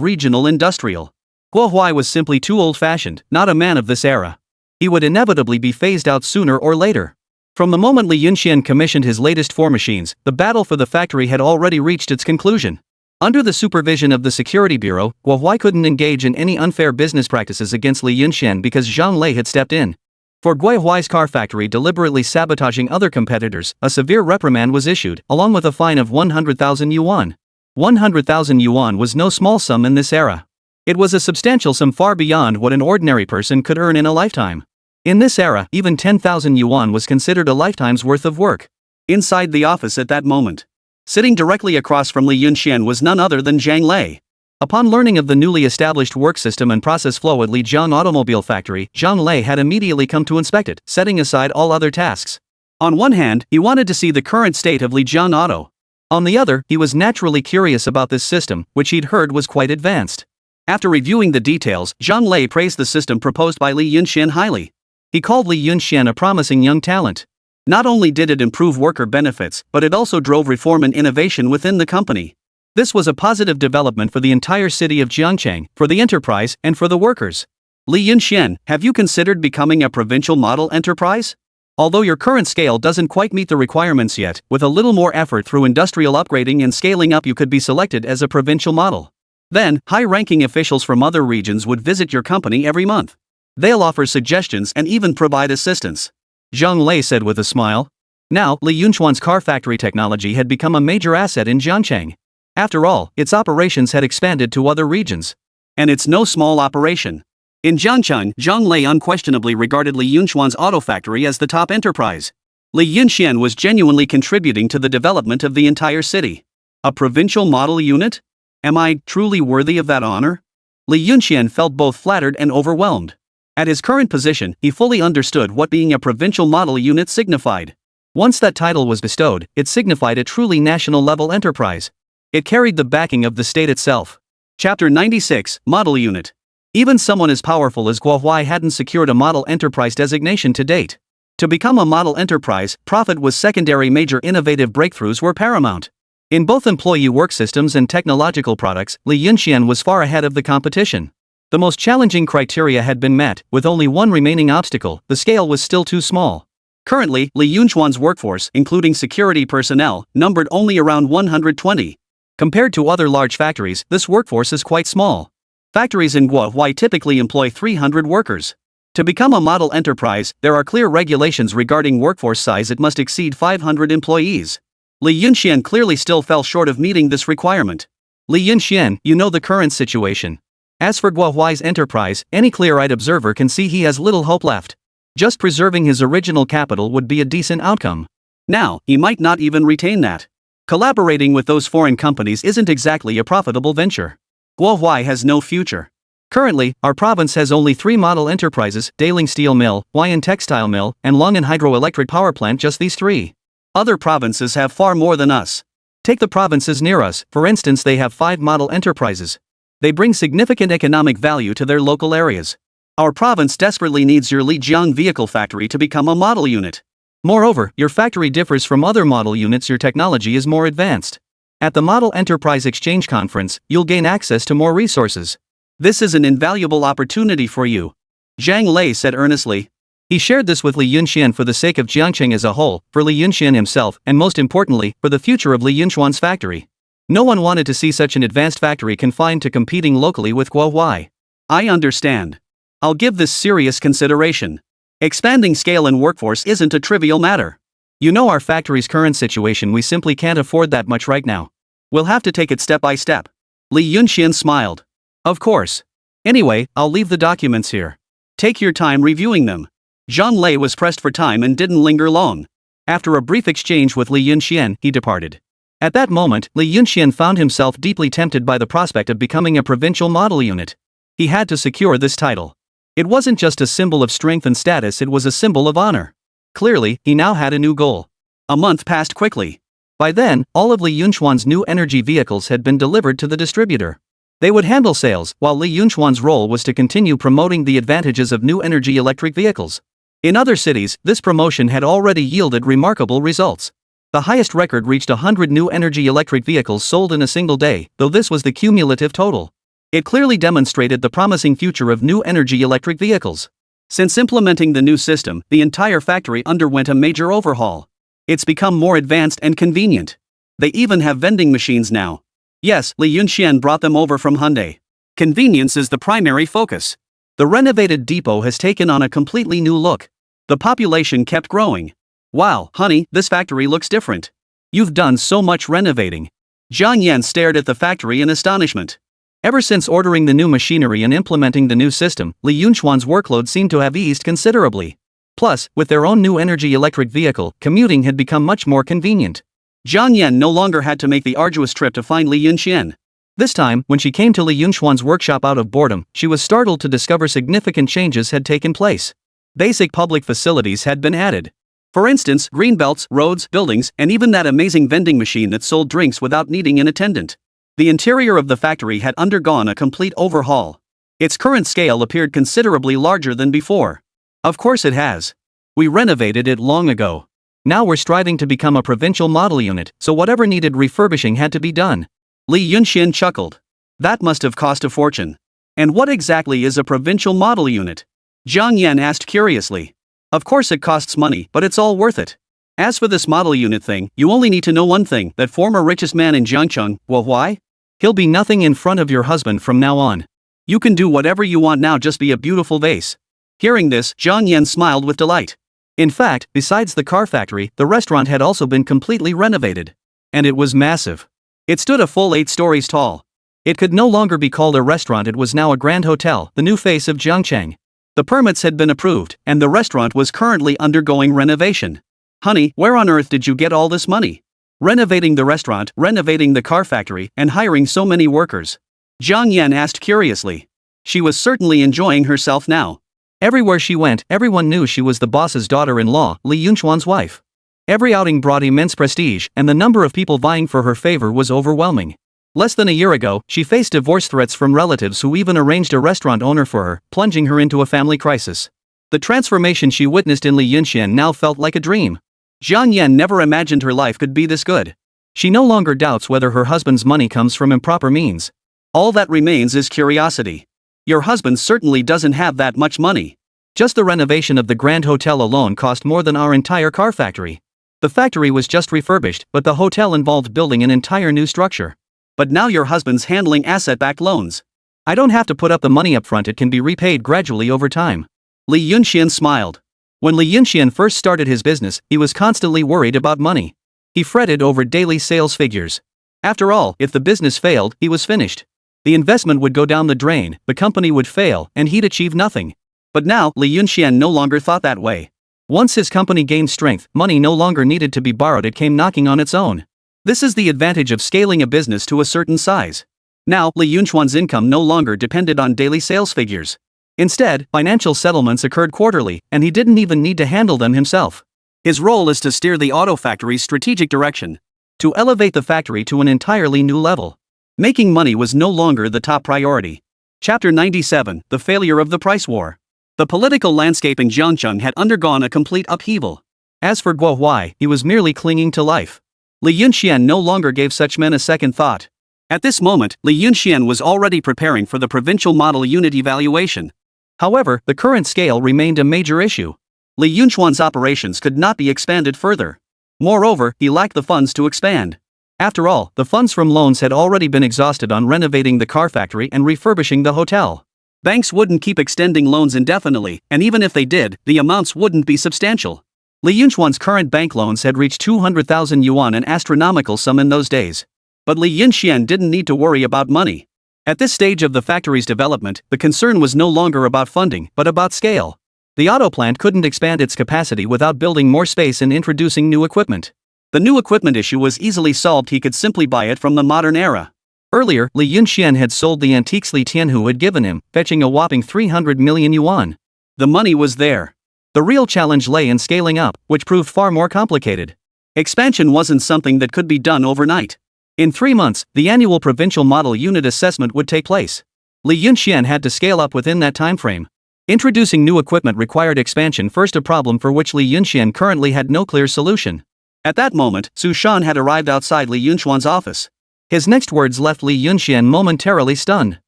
regional industrial. Guo Huai was simply too old-fashioned, not a man of this era. He would inevitably be phased out sooner or later. From the moment Li Yunxian commissioned his latest 4 machines, the battle for the factory had already reached its conclusion. Under the supervision of the Security Bureau, Guo Huai couldn't engage in any unfair business practices against Li Yunxian because Zhang Lei had stepped in. For Guo Huai's car factory deliberately sabotaging other competitors, a severe reprimand was issued, along with a fine of 100,000 yuan. 100,000 yuan was no small sum in this era. It was a substantial sum far beyond what an ordinary person could earn in a lifetime. In this era, even 10,000 yuan was considered a lifetime's worth of work. Inside the office at that moment, sitting directly across from Li Yunxian was none other than Zhang Lei. Upon learning of the newly established work system and process flow at Li Jiang Automobile Factory, Zhang Lei had immediately come to inspect it, setting aside all other tasks. On one hand, he wanted to see the current state of Li Jiang Auto. On the other, he was naturally curious about this system, which he'd heard was quite advanced. After reviewing the details, Zhang Lei praised the system proposed by Li Yunxian highly. He called Li Yunxian a promising young talent. Not only did it improve worker benefits, but it also drove reform and innovation within the company. This was a positive development for the entire city of Jiangcheng, for the enterprise, and for the workers. Li Yunxian, have you considered becoming a provincial model enterprise? Although your current scale doesn't quite meet the requirements yet, with a little more effort through industrial upgrading and scaling up you could be selected as a provincial model. Then, high-ranking officials from other regions would visit your company every month. They'll offer suggestions and even provide assistance. Zhang Lei said with a smile. Now, Li Yunxian's car factory technology had become a major asset in Jiangcheng. After all, its operations had expanded to other regions. And it's no small operation. In Jiangcheng, Zhang Lei unquestionably regarded Li Yunxian's auto factory as the top enterprise. Li Yunxian was genuinely contributing to the development of the entire city. A provincial model unit? Am I truly worthy of that honor? Li Yunxian felt both flattered and overwhelmed. At his current position, he fully understood what being a provincial model unit signified. Once that title was bestowed, it signified a truly national-level enterprise. It carried the backing of the state itself. Chapter 96, Model Unit. Even someone as powerful as Guo Huai hadn't secured a model enterprise designation to date. To become a model enterprise, profit was secondary. Major innovative breakthroughs were paramount. In both employee work systems and technological products, Li Yunxian was far ahead of the competition. The most challenging criteria had been met, with only one remaining obstacle: the scale was still too small. Currently, Li Yunxuan's workforce, including security personnel, numbered only around 120. Compared to other large factories, this workforce is quite small. Factories in Guo Huai typically employ 300 workers. To become a model enterprise, there are clear regulations regarding workforce size. It must exceed 500 employees. Li Yunxian clearly still fell short of meeting this requirement. Li Yunxian, you know the current situation. As for Guo Huai's enterprise, any clear-eyed observer can see he has little hope left. Just preserving his original capital would be a decent outcome. Now, he might not even retain that. Collaborating with those foreign companies isn't exactly a profitable venture. Guo Huai has no future. Currently, our province has only 3 model enterprises: Daling Steel Mill, Huayan Textile Mill, and Longan Hydroelectric Power Plant. Just these 3. Other provinces have far more than us. Take the provinces near us, for instance. They have 5 model enterprises. They bring significant economic value to their local areas. Our province desperately needs your Lijiang vehicle factory to become a model unit. Moreover, your factory differs from other model units. Your technology is more advanced. At the Model Enterprise Exchange Conference, you'll gain access to more resources. This is an invaluable opportunity for you. Zhang Lei said earnestly. He shared this with Li Yunxian for the sake of Jiangcheng as a whole, for Li Yunxian himself, and most importantly, for the future of Li Yunxuan's factory. No one wanted to see such an advanced factory confined to competing locally with Guo Huai. I understand. I'll give this serious consideration. Expanding scale and workforce isn't a trivial matter. You know our factory's current situation. We simply can't afford that much right now. We'll have to take it step by step. Li Yunxian smiled. Of course. Anyway, I'll leave the documents here. Take your time reviewing them. Zhang Lei was pressed for time and didn't linger long. After a brief exchange with Li Yunxian, he departed. At that moment, Li Yunxian found himself deeply tempted by the prospect of becoming a provincial model unit. He had to secure this title. It wasn't just a symbol of strength and status, it was a symbol of honor. Clearly, he now had a new goal. A month passed quickly. By then, all of Li Yunxuan's new energy vehicles had been delivered to the distributor. They would handle sales, while Li Yunxuan's role was to continue promoting the advantages of new energy electric vehicles. In other cities, this promotion had already yielded remarkable results. The highest record reached 100 new energy electric vehicles sold in a single day, though this was the cumulative total. It clearly demonstrated the promising future of new energy electric vehicles. Since implementing the new system, the entire factory underwent a major overhaul. It's become more advanced and convenient. They even have vending machines now. Yes, Li Yunxian brought them over from Hyundai. Convenience is the primary focus. The renovated depot has taken on a completely new look. The population kept growing. Wow, honey, this factory looks different. You've done so much renovating. Zhang Yan stared at the factory in astonishment. Ever since ordering the new machinery and implementing the new system, Li Yunxuan's workload seemed to have eased considerably. Plus, with their own new energy electric vehicle, commuting had become much more convenient. Zhang Yan no longer had to make the arduous trip to find Li Yunxian. This time, when she came to Li Yunxuan's workshop out of boredom, she was startled to discover significant changes had taken place. Basic public facilities had been added. For instance, greenbelts, roads, buildings, and even that amazing vending machine that sold drinks without needing an attendant. The interior of the factory had undergone a complete overhaul. Its current scale appeared considerably larger than before. Of course it has. We renovated it long ago. Now we're striving to become a provincial model unit, so whatever needed refurbishing had to be done. Li Yunxian chuckled. That must have cost a fortune. And what exactly is a provincial model unit? Zhang Yan asked curiously. Of course it costs money, but it's all worth it. As for this model unit thing, you only need to know one thing: that former richest man in Jiangcheng, Guo Huai? He'll be nothing in front of your husband from now on. You can do whatever you want now, just be a beautiful vase. Hearing this, Zhang Yan smiled with delight. In fact, besides the car factory, the restaurant had also been completely renovated. And it was massive. It stood a full 8 stories tall. It could no longer be called a restaurant, it was now a grand hotel, the new face of Jiangcheng. The permits had been approved, and the restaurant was currently undergoing renovation. Honey, where on earth did you get all this money? Renovating the restaurant, renovating the car factory, and hiring so many workers. Zhang Yan asked curiously. She was certainly enjoying herself now. Everywhere she went, everyone knew she was the boss's daughter-in-law, Lee Yunchuan's wife. Every outing brought immense prestige, and the number of people vying for her favor was overwhelming. Less than a year ago, she faced divorce threats from relatives who even arranged a restaurant owner for her, plunging her into a family crisis. The transformation she witnessed in Li Yunxian now felt like a dream. Jiang Yan never imagined her life could be this good. She no longer doubts whether her husband's money comes from improper means. All that remains is curiosity. Your husband certainly doesn't have that much money. Just the renovation of the Grand Hotel alone cost more than our entire car factory. The factory was just refurbished, but the hotel involved building an entire new structure. But now your husband's handling asset-backed loans. I don't have to put up the money up front, it can be repaid gradually over time. Li Yunxian smiled. When Li Yunxian first started his business, he was constantly worried about money. He fretted over daily sales figures. After all, if the business failed, he was finished. The investment would go down the drain, the company would fail, and he'd achieve nothing. But now, Li Yunxian no longer thought that way. Once his company gained strength, money no longer needed to be borrowed, it came knocking on its own. This is the advantage of scaling a business to a certain size. Now, Li Yunchuan's income no longer depended on daily sales figures. Instead, financial settlements occurred quarterly, and he didn't even need to handle them himself. His role is to steer the auto factory's strategic direction, to elevate the factory to an entirely new level. Making money was no longer the top priority. Chapter 97: The Failure of the Price War. The political landscape in Jiangcheng had undergone a complete upheaval. As for Guo Huai, he was merely clinging to life. Li Yunxian no longer gave such men a second thought. At this moment, Li Yunxian was already preparing for the provincial model unit evaluation. However, the current scale remained a major issue. Li Yunchuan's operations could not be expanded further. Moreover, he lacked the funds to expand. After all, the funds from loans had already been exhausted on renovating the car factory and refurbishing the hotel. Banks wouldn't keep extending loans indefinitely, and even if they did, the amounts wouldn't be substantial. Li Yunchuan's current bank loans had reached 200,000 yuan, an astronomical sum in those days. But Li Yunxian didn't need to worry about money. At this stage of the factory's development, the concern was no longer about funding, but about scale. The auto plant couldn't expand its capacity without building more space and introducing new equipment. The new equipment issue was easily solved, he could simply buy it from the modern era. Earlier, Li Yunxian had sold the antiques Li Tianhu had given him, fetching a whopping 300 million yuan. The money was there. The real challenge lay in scaling up, which proved far more complicated. Expansion wasn't something that could be done overnight. In 3 months, the annual provincial model unit assessment would take place. Li Yunxian had to scale up within that timeframe. Introducing new equipment required expansion first, a problem for which Li Yunxian currently had no clear solution. At that moment, Su Shan had arrived outside Li Yunchuan's office. His next words left Li Yunxian momentarily stunned.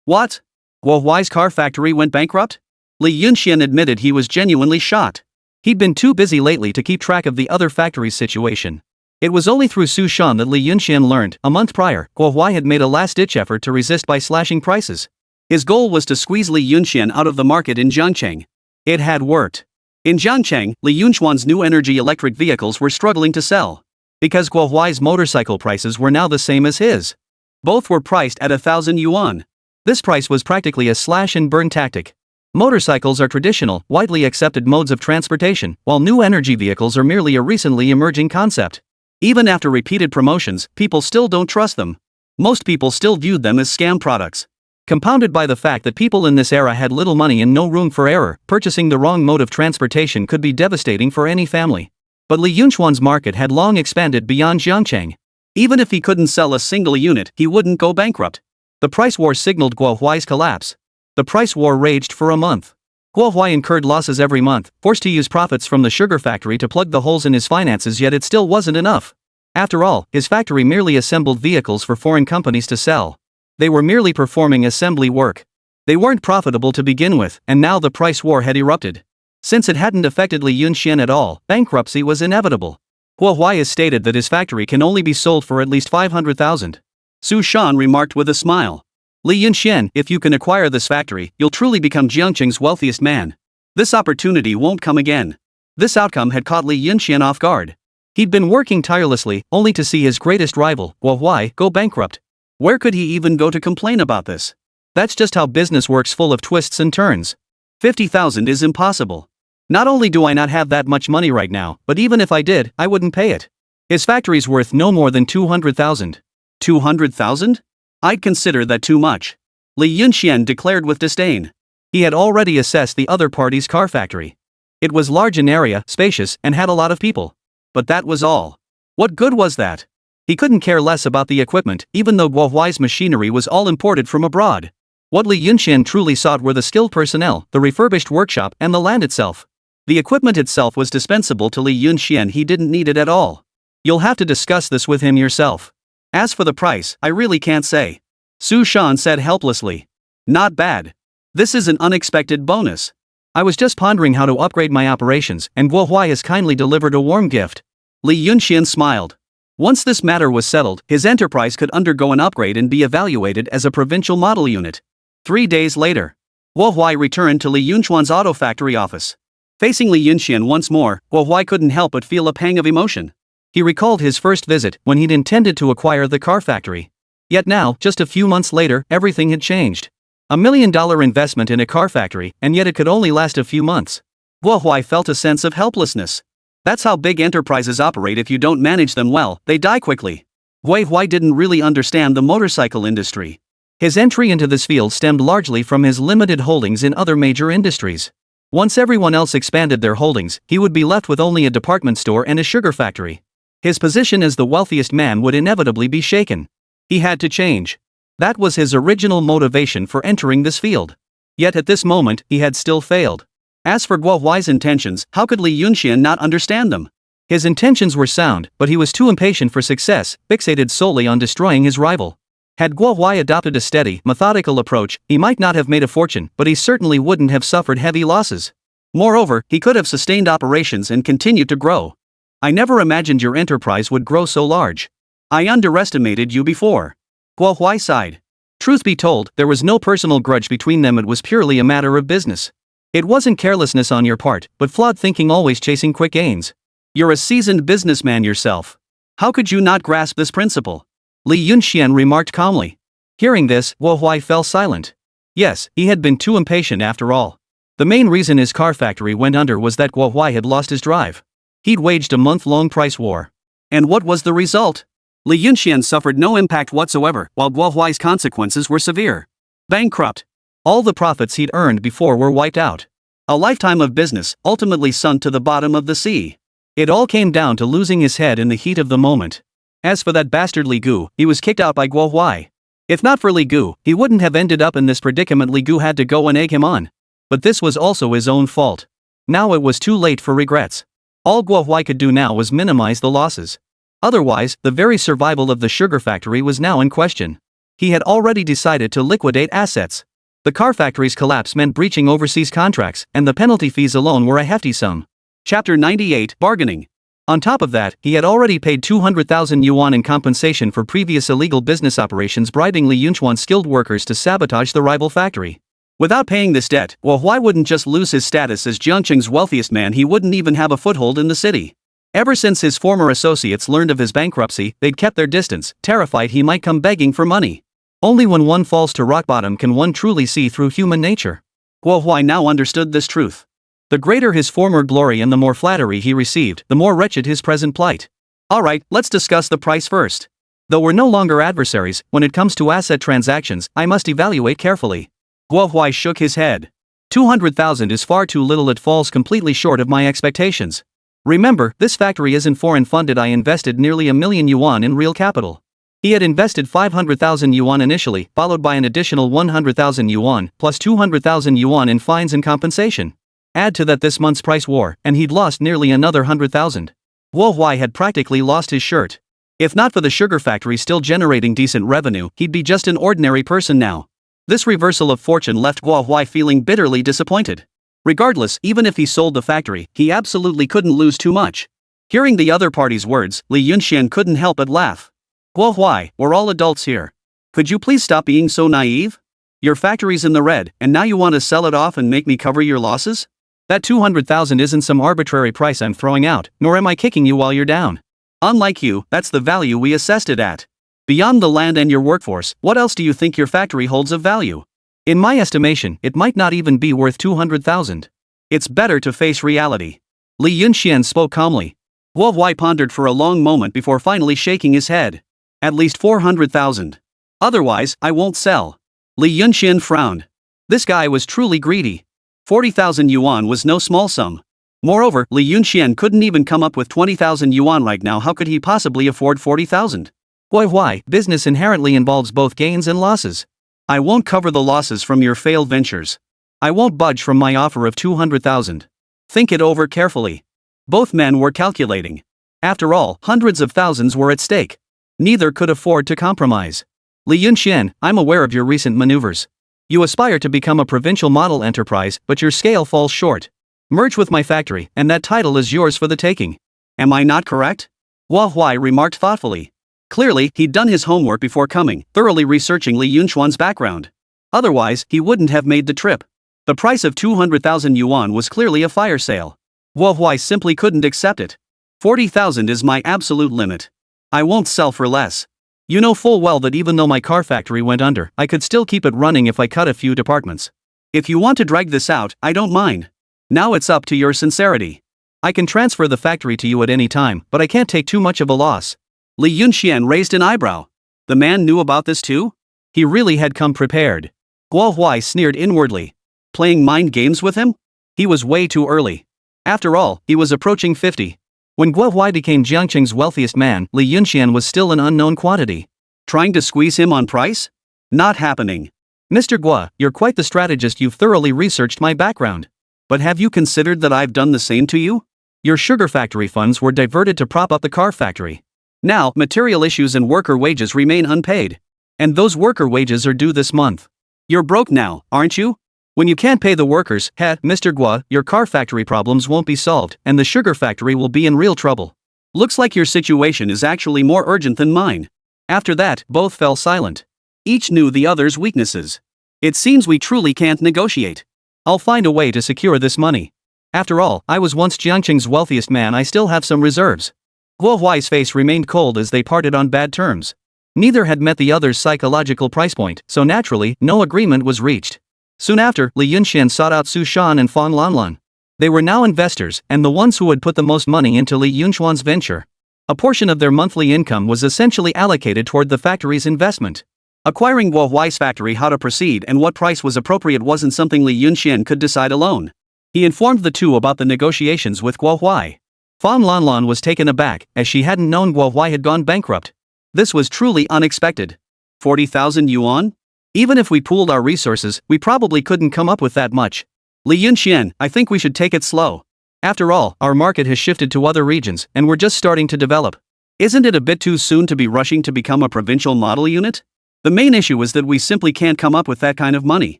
What? Guo Huai's car factory went bankrupt? Li Yunxian admitted he was genuinely shocked. He'd been too busy lately to keep track of the other factory's situation. It was only through Su Shan that Li Yunxian learned, a month prior, Guo Huai had made a last-ditch effort to resist by slashing prices. His goal was to squeeze Li Yunxian out of the market in Jiangcheng. It had worked. In Jiangcheng, Li Yunchuan's new energy electric vehicles were struggling to sell. Because Guo Huai's motorcycle prices were now the same as his. Both were priced at 1,000 yuan. This price was practically a slash-and-burn tactic. Motorcycles are traditional, widely accepted modes of transportation, while new energy vehicles are merely a recently emerging concept. Even after repeated promotions, people still don't trust them. Most people still viewed them as scam products. Compounded by the fact that people in this era had little money and no room for error, purchasing the wrong mode of transportation could be devastating for any family. But Li Yunchuan's market had long expanded beyond Jiangcheng. Even if he couldn't sell a single unit, he wouldn't go bankrupt. The price war signaled Guo Huai's collapse. The price war raged for a month. Guo Huai incurred losses every month, forced to use profits from the sugar factory to plug the holes in his finances, yet it still wasn't enough. After all, his factory merely assembled vehicles for foreign companies to sell. They were merely performing assembly work. They weren't profitable to begin with, and now the price war had erupted. Since it hadn't affected Li Yunxian at all, bankruptcy was inevitable. Guo Huai has stated that his factory can only be sold for at least 500,000. Su Shan remarked with a smile. Li Yunxian, if you can acquire this factory, you'll truly become Jiangcheng's wealthiest man. This opportunity won't come again. This outcome had caught Li Yunxian off guard. He'd been working tirelessly, only to see his greatest rival, Guo Huai, go bankrupt. Where could he even go to complain about this? That's just how business works, full of twists and turns. 50,000 is impossible. Not only do I not have that much money right now, but even if I did, I wouldn't pay it. His factory's worth no more than 200,000. 200,000? I'd consider that too much. Li Yunxian declared with disdain. He had already assessed the other party's car factory. It was large in area, spacious, and had a lot of people. But that was all. What good was that? He couldn't care less about the equipment, even though Guohuai's machinery was all imported from abroad. What Li Yunxian truly sought were the skilled personnel, the refurbished workshop, and the land itself. The equipment itself was dispensable to Li Yunxian, he didn't need it at all. You'll have to discuss this with him yourself. As for the price, I really can't say. Su Shan said helplessly. Not bad. This is an unexpected bonus. I was just pondering how to upgrade my operations, and Guohuai has kindly delivered a warm gift. Li Yunxian smiled. Once this matter was settled, his enterprise could undergo an upgrade and be evaluated as a provincial model unit. 3 days later, Guohuai returned to Li Yunchuan's auto factory office. Facing Li Yunxian once more, Guohuai couldn't help but feel a pang of emotion. He recalled his first visit, when he'd intended to acquire the car factory. Yet now, just a few months later, everything had changed. $1 million investment in a car factory, and yet it could only last a few months. Guohuai felt a sense of helplessness. That's how big enterprises operate. If you don't manage them well, they die quickly. Guohuai didn't really understand the motorcycle industry. His entry into this field stemmed largely from his limited holdings in other major industries. Once everyone else expanded their holdings, he would be left with only a department store and a sugar factory. His position as the wealthiest man would inevitably be shaken. He had to change. That was his original motivation for entering this field. Yet at this moment, he had still failed. As for Guohuai's intentions, how could Li Yunxian not understand them? His intentions were sound, but he was too impatient for success, fixated solely on destroying his rival. Had Guohuai adopted a steady, methodical approach, he might not have made a fortune, but he certainly wouldn't have suffered heavy losses. Moreover, he could have sustained operations and continued to grow. I never imagined your enterprise would grow so large. I underestimated you before. Guohuai sighed. Truth be told, there was no personal grudge between them, it was purely a matter of business. It wasn't carelessness on your part, but flawed thinking, always chasing quick gains. You're a seasoned businessman yourself. How could you not grasp this principle? Li Yunxian remarked calmly. Hearing this, Guohuai fell silent. Yes, he had been too impatient after all. The main reason his car factory went under was that Guohuai had lost his drive. He'd waged a month-long price war. And what was the result? Li Yunxian suffered no impact whatsoever, while Guohuai's consequences were severe. Bankrupt. All the profits he'd earned before were wiped out. A lifetime of business, ultimately sunk to the bottom of the sea. It all came down to losing his head in the heat of the moment. As for that bastard Li Gu, he was kicked out by Guohuai. If not for Li Gu, he wouldn't have ended up in this predicament. Li Gu had to go and egg him on. But this was also his own fault. Now it was too late for regrets. All Guohuai could do now was minimize the losses. Otherwise, the very survival of the sugar factory was now in question. He had already decided to liquidate assets. The car factory's collapse meant breaching overseas contracts, and the penalty fees alone were a hefty sum. Chapter 98, Bargaining. On top of that, he had already paid 200,000 yuan in compensation for previous illegal business operations, bribing Li Yunchuan's skilled workers to sabotage the rival factory. Without paying this debt, Guohuai wouldn't just lose his status as Jiangqing's wealthiest man, he wouldn't even have a foothold in the city. Ever since his former associates learned of his bankruptcy, they'd kept their distance, terrified he might come begging for money. Only when one falls to rock bottom can one truly see through human nature. Guohuai now understood this truth. The greater his former glory and the more flattery he received, the more wretched his present plight. Alright, let's discuss the price first. Though we're no longer adversaries, when it comes to asset transactions, I must evaluate carefully. Guohuai shook his head. 200,000 is far too little, it falls completely short of my expectations. Remember, this factory isn't foreign funded, I invested nearly 1 million yuan in real capital. He had invested 500,000 yuan initially, followed by an additional 100,000 yuan, plus 200,000 yuan in fines and compensation. Add to that this month's price war, and he'd lost nearly another 100,000. Guohuai had practically lost his shirt. If not for the sugar factory still generating decent revenue, he'd be just an ordinary person now. This reversal of fortune left Guohuai feeling bitterly disappointed. Regardless, even if he sold the factory, he absolutely couldn't lose too much. Hearing the other party's words, Li Yunxian couldn't help but laugh. Guohuai, we're all adults here. Could you please stop being so naive? Your factory's in the red, and now you want to sell it off and make me cover your losses? That 200,000 isn't some arbitrary price I'm throwing out, nor am I kicking you while you're down. Unlike you, that's the value we assessed it at. Beyond the land and your workforce, what else do you think your factory holds of value? In my estimation, it might not even be worth 200,000. It's better to face reality. Li Yunxian spoke calmly. Guohuai pondered for a long moment before finally shaking his head. At least 400,000. Otherwise, I won't sell. Li Yunxian frowned. This guy was truly greedy. 40,000 yuan was no small sum. Moreover, Li Yunxian couldn't even come up with 20,000 yuan right now. How could he possibly afford 40,000? Why, business inherently involves both gains and losses. I won't cover the losses from your failed ventures. I won't budge from my offer of 200,000. Think it over carefully. Both men were calculating. After all, hundreds of thousands were at stake. Neither could afford to compromise. Li Yunxian, I'm aware of your recent maneuvers. You aspire to become a provincial model enterprise, but your scale falls short. Merge with my factory, and that title is yours for the taking. Am I not correct? Hua Huai remarked thoughtfully. Clearly, he'd done his homework before coming, thoroughly researching Li Yunxuan's background. Otherwise, he wouldn't have made the trip. The price of 200,000 yuan was clearly a fire sale. Hua Huai simply couldn't accept it. 40,000 is my absolute limit. I won't sell for less. You know full well that even though my car factory went under, I could still keep it running if I cut a few departments. If you want to drag this out, I don't mind. Now it's up to your sincerity. I can transfer the factory to you at any time, but I can't take too much of a loss. Li Yunxian raised an eyebrow. The man knew about this too? He really had come prepared. Hua Huai sneered inwardly. Playing mind games with him? He was way too early. After all, he was approaching 50. When Hua Huai became Jiangqing's wealthiest man, Li Yunxian was still an unknown quantity. Trying to squeeze him on price? Not happening. Mr. Gua, you're quite the strategist. You've thoroughly researched my background. But have you considered that I've done the same to you? Your sugar factory funds were diverted to prop up the car factory. Now, material issues and worker wages remain unpaid. And those worker wages are due this month. You're broke now, aren't you? When you can't pay the workers, Mr. Gua, your car factory problems won't be solved, and the sugar factory will be in real trouble. Looks like your situation is actually more urgent than mine. After that, both fell silent. Each knew the other's weaknesses. It seems we truly can't negotiate. I'll find a way to secure this money. After all, I was once Jiangqing's wealthiest man. I still have some reserves. Hua Huai's face remained cold as they parted on bad terms. Neither had met the other's psychological price point, so naturally, no agreement was reached. Soon after, Li Yunxian sought out Su Shan and Fan Lanlan. They were now investors, and the ones who had put the most money into Li Yunxuan's venture. A portion of their monthly income was essentially allocated toward the factory's investment. Acquiring Hua Huai's factory, how to proceed and what price was appropriate wasn't something Li Yunxian could decide alone. He informed the two about the negotiations with Hua Huai. Fan Lanlan was taken aback, as she hadn't known Hua Huai had gone bankrupt. This was truly unexpected. 40,000 yuan? Even if we pooled our resources, we probably couldn't come up with that much. Li Yunxian, I think we should take it slow. After all, our market has shifted to other regions, and we're just starting to develop. Isn't it a bit too soon to be rushing to become a provincial model unit? The main issue is that we simply can't come up with that kind of money.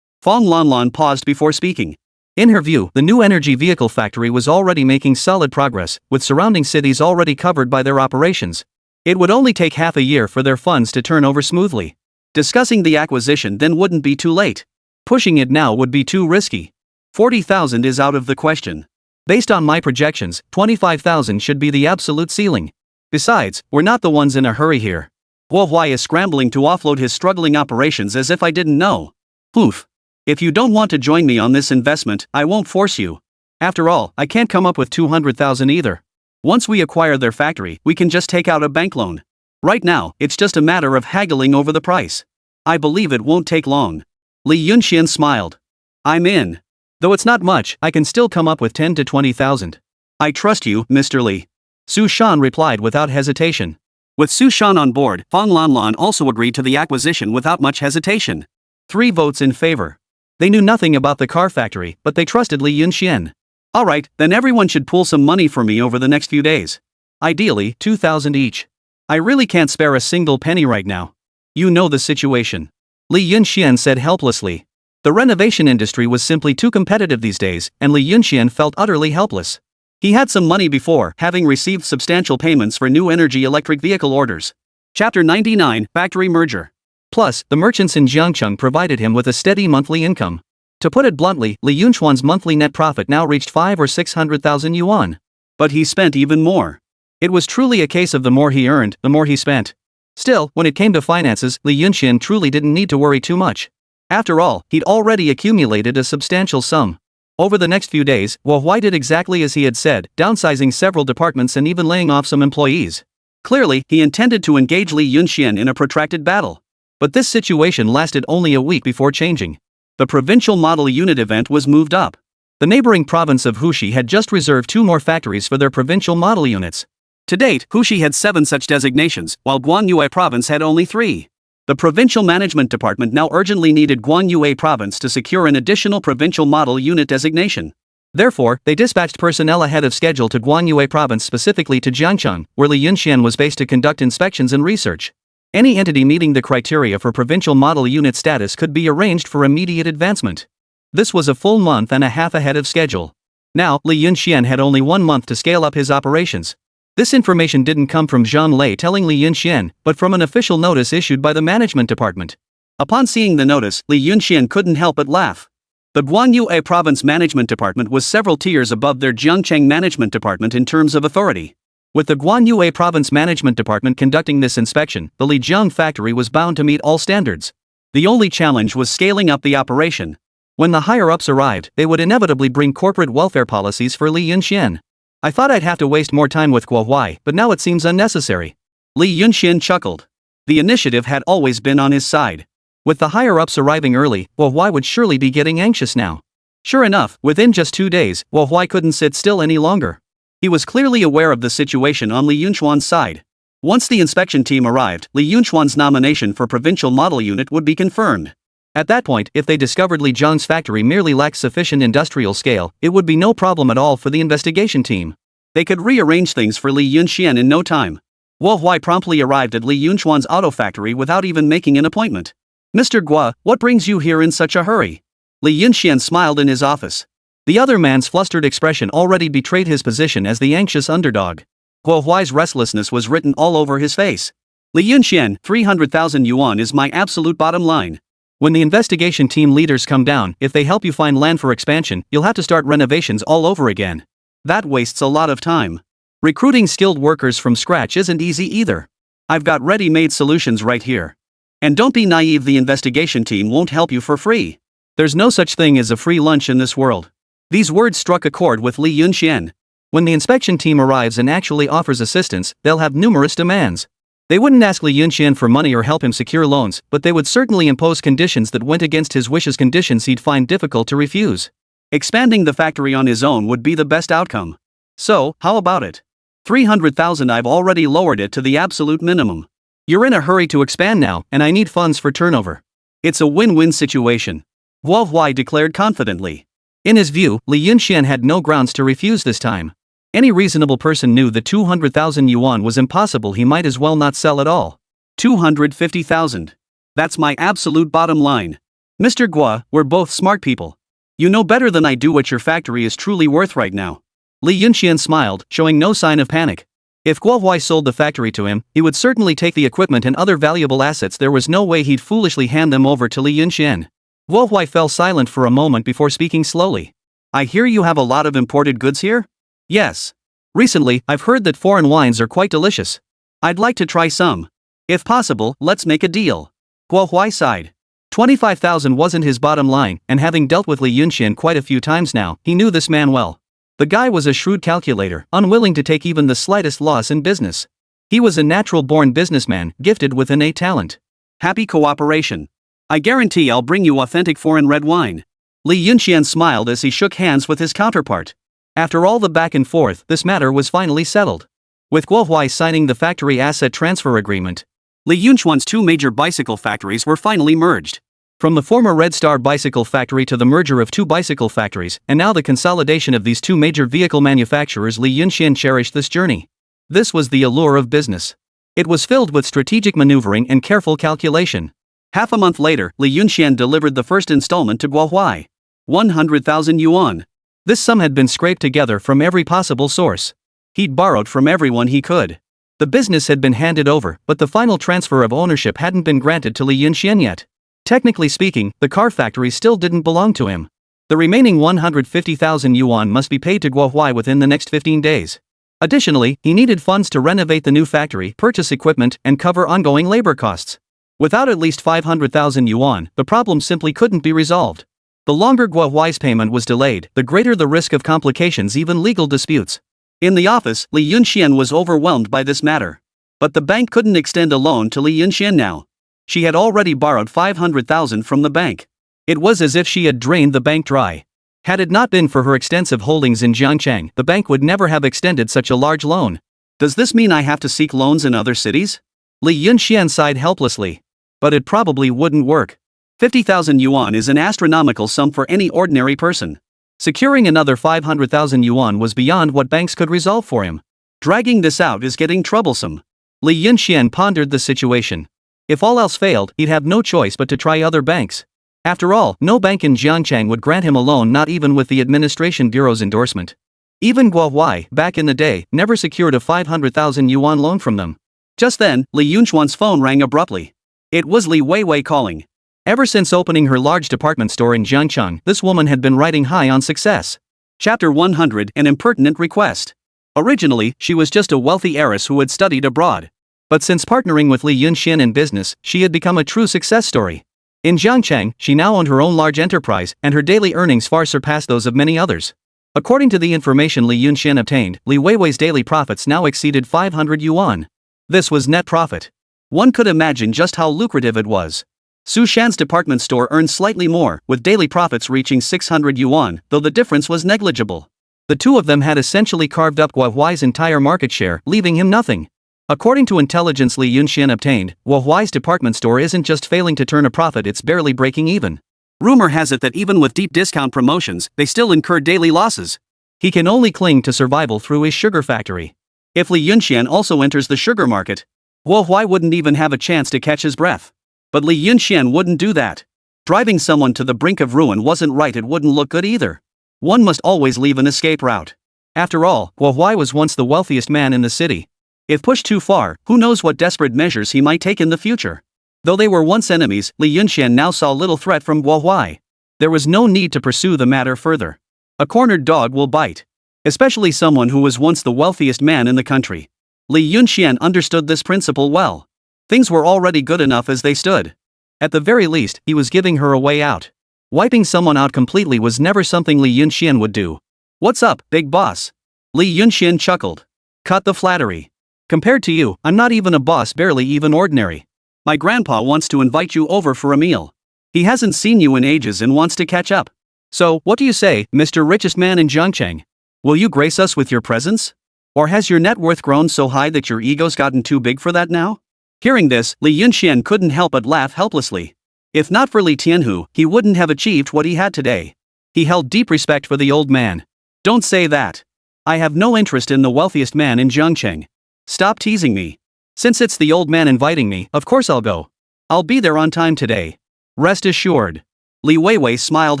Fan Lanlan paused before speaking. In her view, the new energy vehicle factory was already making solid progress, with surrounding cities already covered by their operations. It would only take half a year for their funds to turn over smoothly. Discussing the acquisition then wouldn't be too late. Pushing it now would be too risky. 40,000 is out of the question. Based on my projections, 25,000 should be the absolute ceiling. Besides, we're not the ones in a hurry here. Hua Huai is scrambling to offload his struggling operations as if I didn't know. Oof. If you don't want to join me on this investment, I won't force you. After all, I can't come up with 200,000 either. Once we acquire their factory, we can just take out a bank loan. Right now, it's just a matter of haggling over the price. I believe it won't take long. Li Yunxian smiled. I'm in. Though it's not much, I can still come up with 10 to 20,000. I trust you, Mr. Li. Su Shan replied without hesitation. With Su Shan on board, Fan Lanlan also agreed to the acquisition without much hesitation. 3 votes in favor. They knew nothing about the car factory, but they trusted Li Yunxian. Alright, then everyone should pool some money for me over the next few days. Ideally, 2,000 each. I really can't spare a single penny right now. You know the situation. Li Yunxian said helplessly. The renovation industry was simply too competitive these days, and Li Yunxian felt utterly helpless. He had some money before, having received substantial payments for new energy electric vehicle orders. Chapter 99, Factory Merger. Plus, the merchants in Jiangcheng provided him with a steady monthly income. To put it bluntly, Li Yunxuan's monthly net profit now reached 500,000 or 600,000 yuan. But he spent even more. It was truly a case of the more he earned, the more he spent. Still, when it came to finances, Li Yunxian truly didn't need to worry too much. After all, he'd already accumulated a substantial sum. Over the next few days, Hua Huai did exactly as he had said, downsizing several departments and even laying off some employees. Clearly, he intended to engage Li Yunxian in a protracted battle. But this situation lasted only a week before changing. The provincial model unit event was moved up. The neighboring province of Hushi had just reserved 2 more factories for their provincial model units. To date, Hushi had 7 such designations, while Guanyue province had only 3. The provincial management department now urgently needed Guanyue province to secure an additional provincial model unit designation. Therefore, they dispatched personnel ahead of schedule to Guanyue province, specifically to Jiangcheng, where Li Yunxian was based, to conduct inspections and research. Any entity meeting the criteria for provincial model unit status could be arranged for immediate advancement. This was a full month and a half ahead of schedule. Now, Li Yunxian had only 1 month to scale up his operations. This information didn't come from Zhang Lei telling Li Yunxian, but from an official notice issued by the management department. Upon seeing the notice, Li Yunxian couldn't help but laugh. The Guanyue province management department was several tiers above their Jiangcheng management department in terms of authority. With the Guanyue province management department conducting this inspection, the Lijiang factory was bound to meet all standards. The only challenge was scaling up the operation. When the higher-ups arrived, they would inevitably bring corporate welfare policies for Li Yunxian. I thought I'd have to waste more time with Guo Huai, but now it seems unnecessary. Li Yunxian chuckled. The initiative had always been on his side. With the higher-ups arriving early, Guo Huai would surely be getting anxious now. Sure enough, within just 2 days, Guo Huai couldn't sit still any longer. He was clearly aware of the situation on Li Yunxuan's side. Once the inspection team arrived, Li Yunxuan's nomination for provincial model unit would be confirmed. At that point, if they discovered Li Zhang's factory merely lacked sufficient industrial scale, it would be no problem at all for the investigation team. They could rearrange things for Li Yunxian in no time. Guo Huai promptly arrived at Li Yunxuan's auto factory without even making an appointment. "Mr. Guo, what brings you here in such a hurry?" Li Yunxian smiled in his office. The other man's flustered expression already betrayed his position as the anxious underdog. Guo Huai's restlessness was written all over his face. "Li Yunxian, 300,000 yuan is my absolute bottom line. When the investigation team leaders come down, if they help you find land for expansion, you'll have to start renovations all over again. That wastes a lot of time. Recruiting skilled workers from scratch isn't easy either. I've got ready-made solutions right here. And don't be naive, the investigation team won't help you for free. There's no such thing as a free lunch in this world." These words struck a chord with Li Yunxian. When the inspection team arrives and actually offers assistance, they'll have numerous demands. They wouldn't ask Li Yunxian for money or help him secure loans, but they would certainly impose conditions that went against his wishes, conditions he'd find difficult to refuse. Expanding the factory on his own would be the best outcome. So, how about it? 300,000. I've already lowered it to the absolute minimum. You're in a hurry to expand now, and I need funds for turnover. It's a win-win situation. Guo Huai declared confidently. In his view, Li Yunxian had no grounds to refuse this time. Any reasonable person knew that 200,000 yuan was impossible. He might as well not sell at all. 250,000. That's my absolute bottom line. Mr. Guo, we're both smart people. You know better than I do what your factory is truly worth right now. Li Yunxian smiled, showing no sign of panic. If Guo Huai sold the factory to him, he would certainly take the equipment and other valuable assets. There was no way he'd foolishly hand them over to Li Yunxian. Guo Huai fell silent for a moment before speaking slowly. "I hear you have a lot of imported goods here?" "Yes. Recently, I've heard that foreign wines are quite delicious. I'd like to try some. If possible, let's make a deal." Guo Huai sighed. 25,000 wasn't his bottom line, and having dealt with Li Yunxian quite a few times now, he knew this man well. The guy was a shrewd calculator, unwilling to take even the slightest loss in business. He was a natural-born businessman, gifted with innate talent. "Happy cooperation. I guarantee I'll bring you authentic foreign red wine." Li Yunxian smiled as he shook hands with his counterpart. After all the back and forth, this matter was finally settled. With Guo Huai signing the factory asset transfer agreement, Li Yunxuan's 2 major bicycle factories were finally merged. From the former Red Star bicycle factory to the merger of 2 bicycle factories, and now the consolidation of these 2 major vehicle manufacturers, Li Yunxian cherished this journey. This was the allure of business. It was filled with strategic maneuvering and careful calculation. Half a month later, Li Yunxian delivered the first installment to Guo Huai. 100,000 yuan. This sum had been scraped together from every possible source. He'd borrowed from everyone he could. The business had been handed over, but the final transfer of ownership hadn't been granted to Li Yunxian yet. Technically speaking, the car factory still didn't belong to him. The remaining 150,000 yuan must be paid to Guo Huai within the next 15 days. Additionally, he needed funds to renovate the new factory, purchase equipment, and cover ongoing labor costs. Without at least 500,000 yuan, the problem simply couldn't be resolved. The longer Guo Huai's payment was delayed, the greater the risk of complications, even legal disputes. In the office, Li Yunxian was overwhelmed by this matter. But the bank couldn't extend a loan to Li Yunxian now. She had already borrowed 500,000 from the bank. It was as if she had drained the bank dry. Had it not been for her extensive holdings in Jiangcheng, the bank would never have extended such a large loan. Does this mean I have to seek loans in other cities? Li Yunxian sighed helplessly. But it probably wouldn't work. 50,000 yuan is an astronomical sum for any ordinary person. Securing another 500,000 yuan was beyond what banks could resolve for him. Dragging this out is getting troublesome. Li Yunxian pondered the situation. If all else failed, he'd have no choice but to try other banks. After all, no bank in Jiangcheng would grant him a loan, not even with the Administration Bureau's endorsement. Even Guohuai, back in the day, never secured a 500,000 yuan loan from them. Just then, Li Yunxuan's phone rang abruptly. It was Li Weiwei calling. Ever since opening her large department store in Jiangcheng, this woman had been riding high on success. Chapter 100: An Impertinent Request. Originally, she was just a wealthy heiress who had studied abroad. But since partnering with Li Yunxian in business, she had become a true success story. In Jiangcheng, she now owned her own large enterprise, and her daily earnings far surpassed those of many others. According to the information Li Yunxian obtained, Li Weiwei's daily profits now exceeded 500 yuan. This was net profit. One could imagine just how lucrative it was. Su Shan's department store earned slightly more, with daily profits reaching 600 yuan, though the difference was negligible. The two of them had essentially carved up Guohuai's entire market share, leaving him nothing. According to intelligence Li Yunxian obtained, Guohuai's department store isn't just failing to turn a profit, it's barely breaking even. Rumor has it that even with deep discount promotions, they still incur daily losses. He can only cling to survival through his sugar factory. If Li Yunxian also enters the sugar market, Guohuai wouldn't even have a chance to catch his breath. But Li Yunxian wouldn't do that. Driving someone to the brink of ruin wasn't right, it wouldn't look good either. One must always leave an escape route. After all, Guohuai was once the wealthiest man in the city. If pushed too far, who knows what desperate measures he might take in the future. Though they were once enemies, Li Yunxian now saw little threat from Guohuai. There was no need to pursue the matter further. A cornered dog will bite. Especially someone who was once the wealthiest man in the country. Li Yunxian understood this principle well. Things were already good enough as they stood. At the very least, he was giving her a way out. Wiping someone out completely was never something Li Yunxian would do. "What's up, big boss?" Li Yunxian chuckled. "Cut the flattery. Compared to you, I'm not even a boss, barely even ordinary. My grandpa wants to invite you over for a meal. He hasn't seen you in ages and wants to catch up. So, what do you say, Mr. Richest Man in Jiangcheng? Will you grace us with your presence? Or has your net worth grown so high that your ego's gotten too big for that now?" Hearing this, Li Yunxian couldn't help but laugh helplessly. If not for Li Tianhu, he wouldn't have achieved what he had today. He held deep respect for the old man. "Don't say that. I have no interest in the wealthiest man in Jiangcheng. Stop teasing me. Since it's the old man inviting me, of course I'll go. I'll be there on time today. Rest assured." Li Weiwei smiled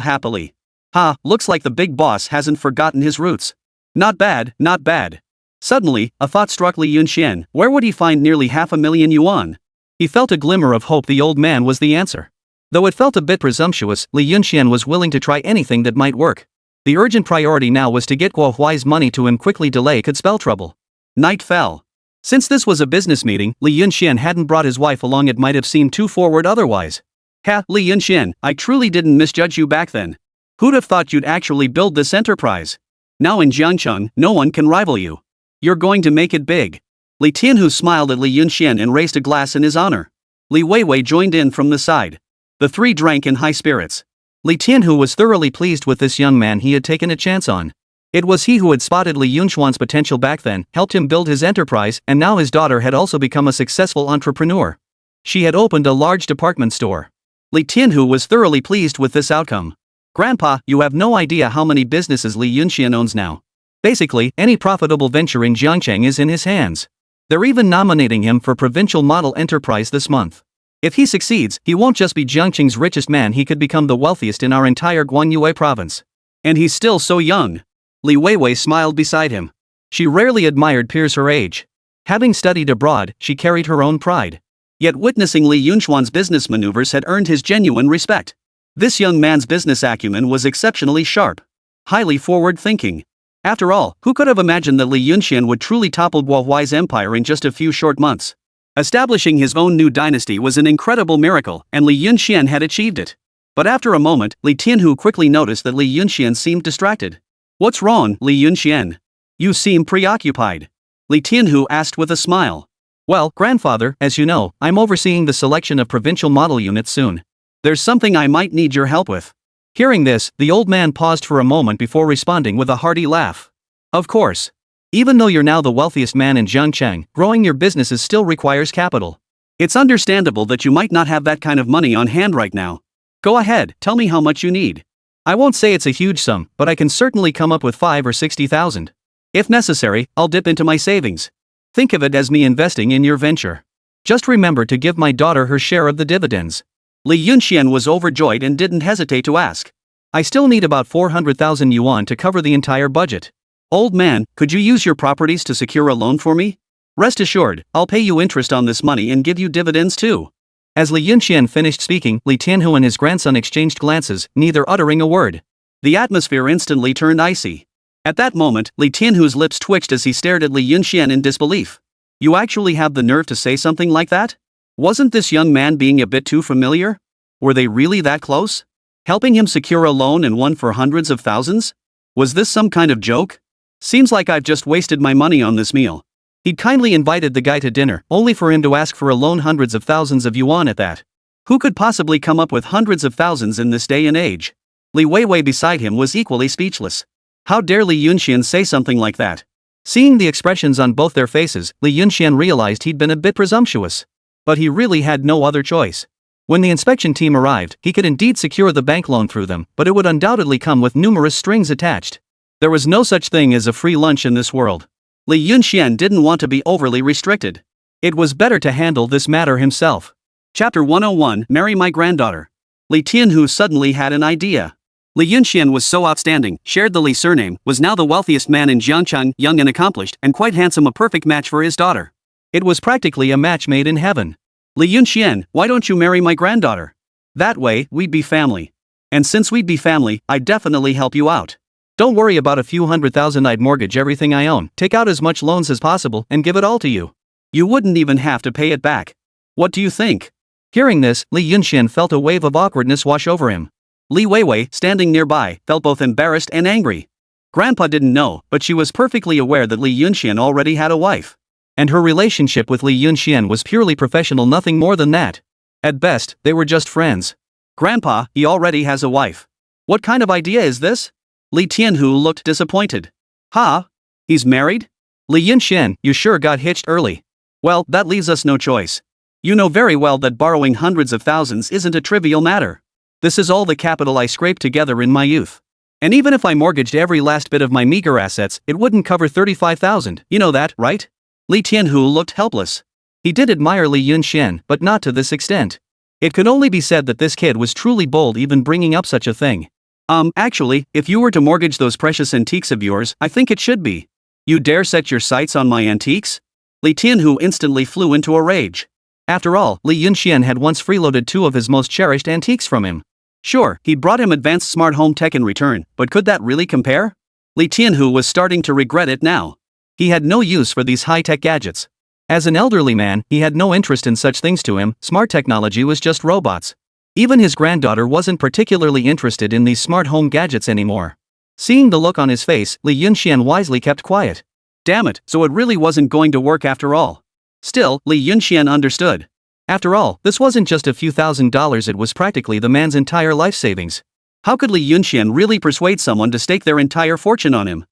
happily. "Ha, looks like the big boss hasn't forgotten his roots. Not bad, not bad." Suddenly, a thought struck Li Yunxian: where would he find nearly 500,000 yuan? He felt a glimmer of hope the old man was the answer. Though it felt a bit presumptuous, Li Yunxian was willing to try anything that might work. The urgent priority now was to get Guohuai's money to him quickly. Delay could spell trouble. Night fell. Since this was a business meeting, Li Yunxian hadn't brought his wife along. It might have seemed too forward otherwise. "Ha, Li Yunxian, I truly didn't misjudge you back then. Who'd have thought you'd actually build this enterprise? Now in Jiangcheng, no one can rival you. You're going to make it big." Li Tianhu smiled at Li Yunxian and raised a glass in his honor. Li Weiwei joined in from the side. The three drank in high spirits. Li Tianhu was thoroughly pleased with this young man he had taken a chance on. It was he who had spotted Li Yunxuan's potential back then, helped him build his enterprise, and now his daughter had also become a successful entrepreneur. She had opened a large department store. Li Tianhu was thoroughly pleased with this outcome. "Grandpa, you have no idea how many businesses Li Yunxian owns now. Basically, any profitable venture in Jiangcheng is in his hands. They're even nominating him for Provincial Model Enterprise this month. If he succeeds, he won't just be Jiangcheng's richest man, he could become the wealthiest in our entire Guanyue province. And he's still so young." Li Weiwei smiled beside him. She rarely admired peers her age. Having studied abroad, she carried her own pride. Yet witnessing Li Yunxuan's business maneuvers had earned his genuine respect. This young man's business acumen was exceptionally sharp. Highly forward-thinking. After all, who could have imagined that Li Yunxian would truly topple Guohuai's empire in just a few short months? Establishing his own new dynasty was an incredible miracle, and Li Yunxian had achieved it. But after a moment, Li Tianhu quickly noticed that Li Yunxian seemed distracted. "What's wrong, Li Yunxian? You seem preoccupied." Li Tianhu asked with a smile. "Well, grandfather, as you know, I'm overseeing the selection of provincial model units soon. There's something I might need your help with. Hearing this, the old man paused for a moment before responding with a hearty laugh. Of course. Even though you're now the wealthiest man in Zhengcheng, growing your businesses still requires capital. It's understandable that you might not have that kind of money on hand right now. Go ahead, tell me how much you need. I won't say it's a huge sum, but I can certainly come up with 5 or 60,000. If necessary, I'll dip into my savings. Think of it as me investing in your venture. Just remember to give my daughter her share of the dividends. Li Yunxian was overjoyed and didn't hesitate to ask. I still need about 400,000 yuan to cover the entire budget. Old man, could you use your properties to secure a loan for me? Rest assured, I'll pay you interest on this money and give you dividends too. As Li Yunxian finished speaking, Li Tianhu and his grandson exchanged glances, neither uttering a word. The atmosphere instantly turned icy. At that moment, Li Tianhu's lips twitched as he stared at Li Yunxian in disbelief. You actually have the nerve to say something like that? Wasn't this young man being a bit too familiar? Were they really that close? Helping him secure a loan and one for hundreds of thousands? Was this some kind of joke? Seems like I've just wasted my money on this meal. He'd kindly invited the guy to dinner, only for him to ask for a loan hundreds of thousands of yuan at that. Who could possibly come up with hundreds of thousands in this day and age? Li Weiwei beside him was equally speechless. How dare Li Yunxian say something like that? Seeing the expressions on both their faces, Li Yunxian realized he'd been a bit presumptuous. But he really had no other choice. When the inspection team arrived, he could indeed secure the bank loan through them, but it would undoubtedly come with numerous strings attached. There was no such thing as a free lunch in this world. Li Yunxian didn't want to be overly restricted. It was better to handle this matter himself. Chapter 101, Marry My Granddaughter. Li Tianhu suddenly had an idea. Li Yunxian was so outstanding, shared the Li surname, was now the wealthiest man in Jiangcheng, young and accomplished, and quite handsome, a perfect match for his daughter. It was practically a match made in heaven. Li Yunxian, why don't you marry my granddaughter? That way, we'd be family. And since we'd be family, I'd definitely help you out. Don't worry about a few 100,000, I'd mortgage everything I own, take out as much loans as possible, and give it all to you. You wouldn't even have to pay it back. What do you think? Hearing this, Li Yunxian felt a wave of awkwardness wash over him. Li Weiwei, standing nearby, felt both embarrassed and angry. Grandpa didn't know, but she was perfectly aware that Li Yunxian already had a wife. And her relationship with Li Yunxian was purely professional, nothing more than that. At best, they were just friends. Grandpa, he already has a wife. What kind of idea is this? Li Tianhu looked disappointed. Huh? He's married? Li Yunxian, you sure got hitched early. Well, that leaves us no choice. You know very well that borrowing hundreds of thousands isn't a trivial matter. This is all the capital I scraped together in my youth. And even if I mortgaged every last bit of my meager assets, it wouldn't cover 35,000, you know that, right? Li Tianhu looked helpless. He did admire Li Yunxian, but not to this extent. It could only be said that this kid was truly bold even bringing up such a thing. Actually, if you were to mortgage those precious antiques of yours, I think it should be. You dare set your sights on my antiques? Li Tianhu instantly flew into a rage. After all, Li Yunxian had once freeloaded 2 of his most cherished antiques from him. Sure, he brought him advanced smart home tech in return, but could that really compare? Li Tianhu was starting to regret it now. He had no use for these high-tech gadgets. As an elderly man, he had no interest in such things. To him, smart technology was just robots. Even his granddaughter wasn't particularly interested in these smart home gadgets anymore. Seeing the look on his face, Li Yunxian wisely kept quiet. Damn it, so it really wasn't going to work after all. Still, Li Yunxian understood. After all, this wasn't just a few $1,000s, it was practically the man's entire life savings. How could Li Yunxian really persuade someone to stake their entire fortune on him?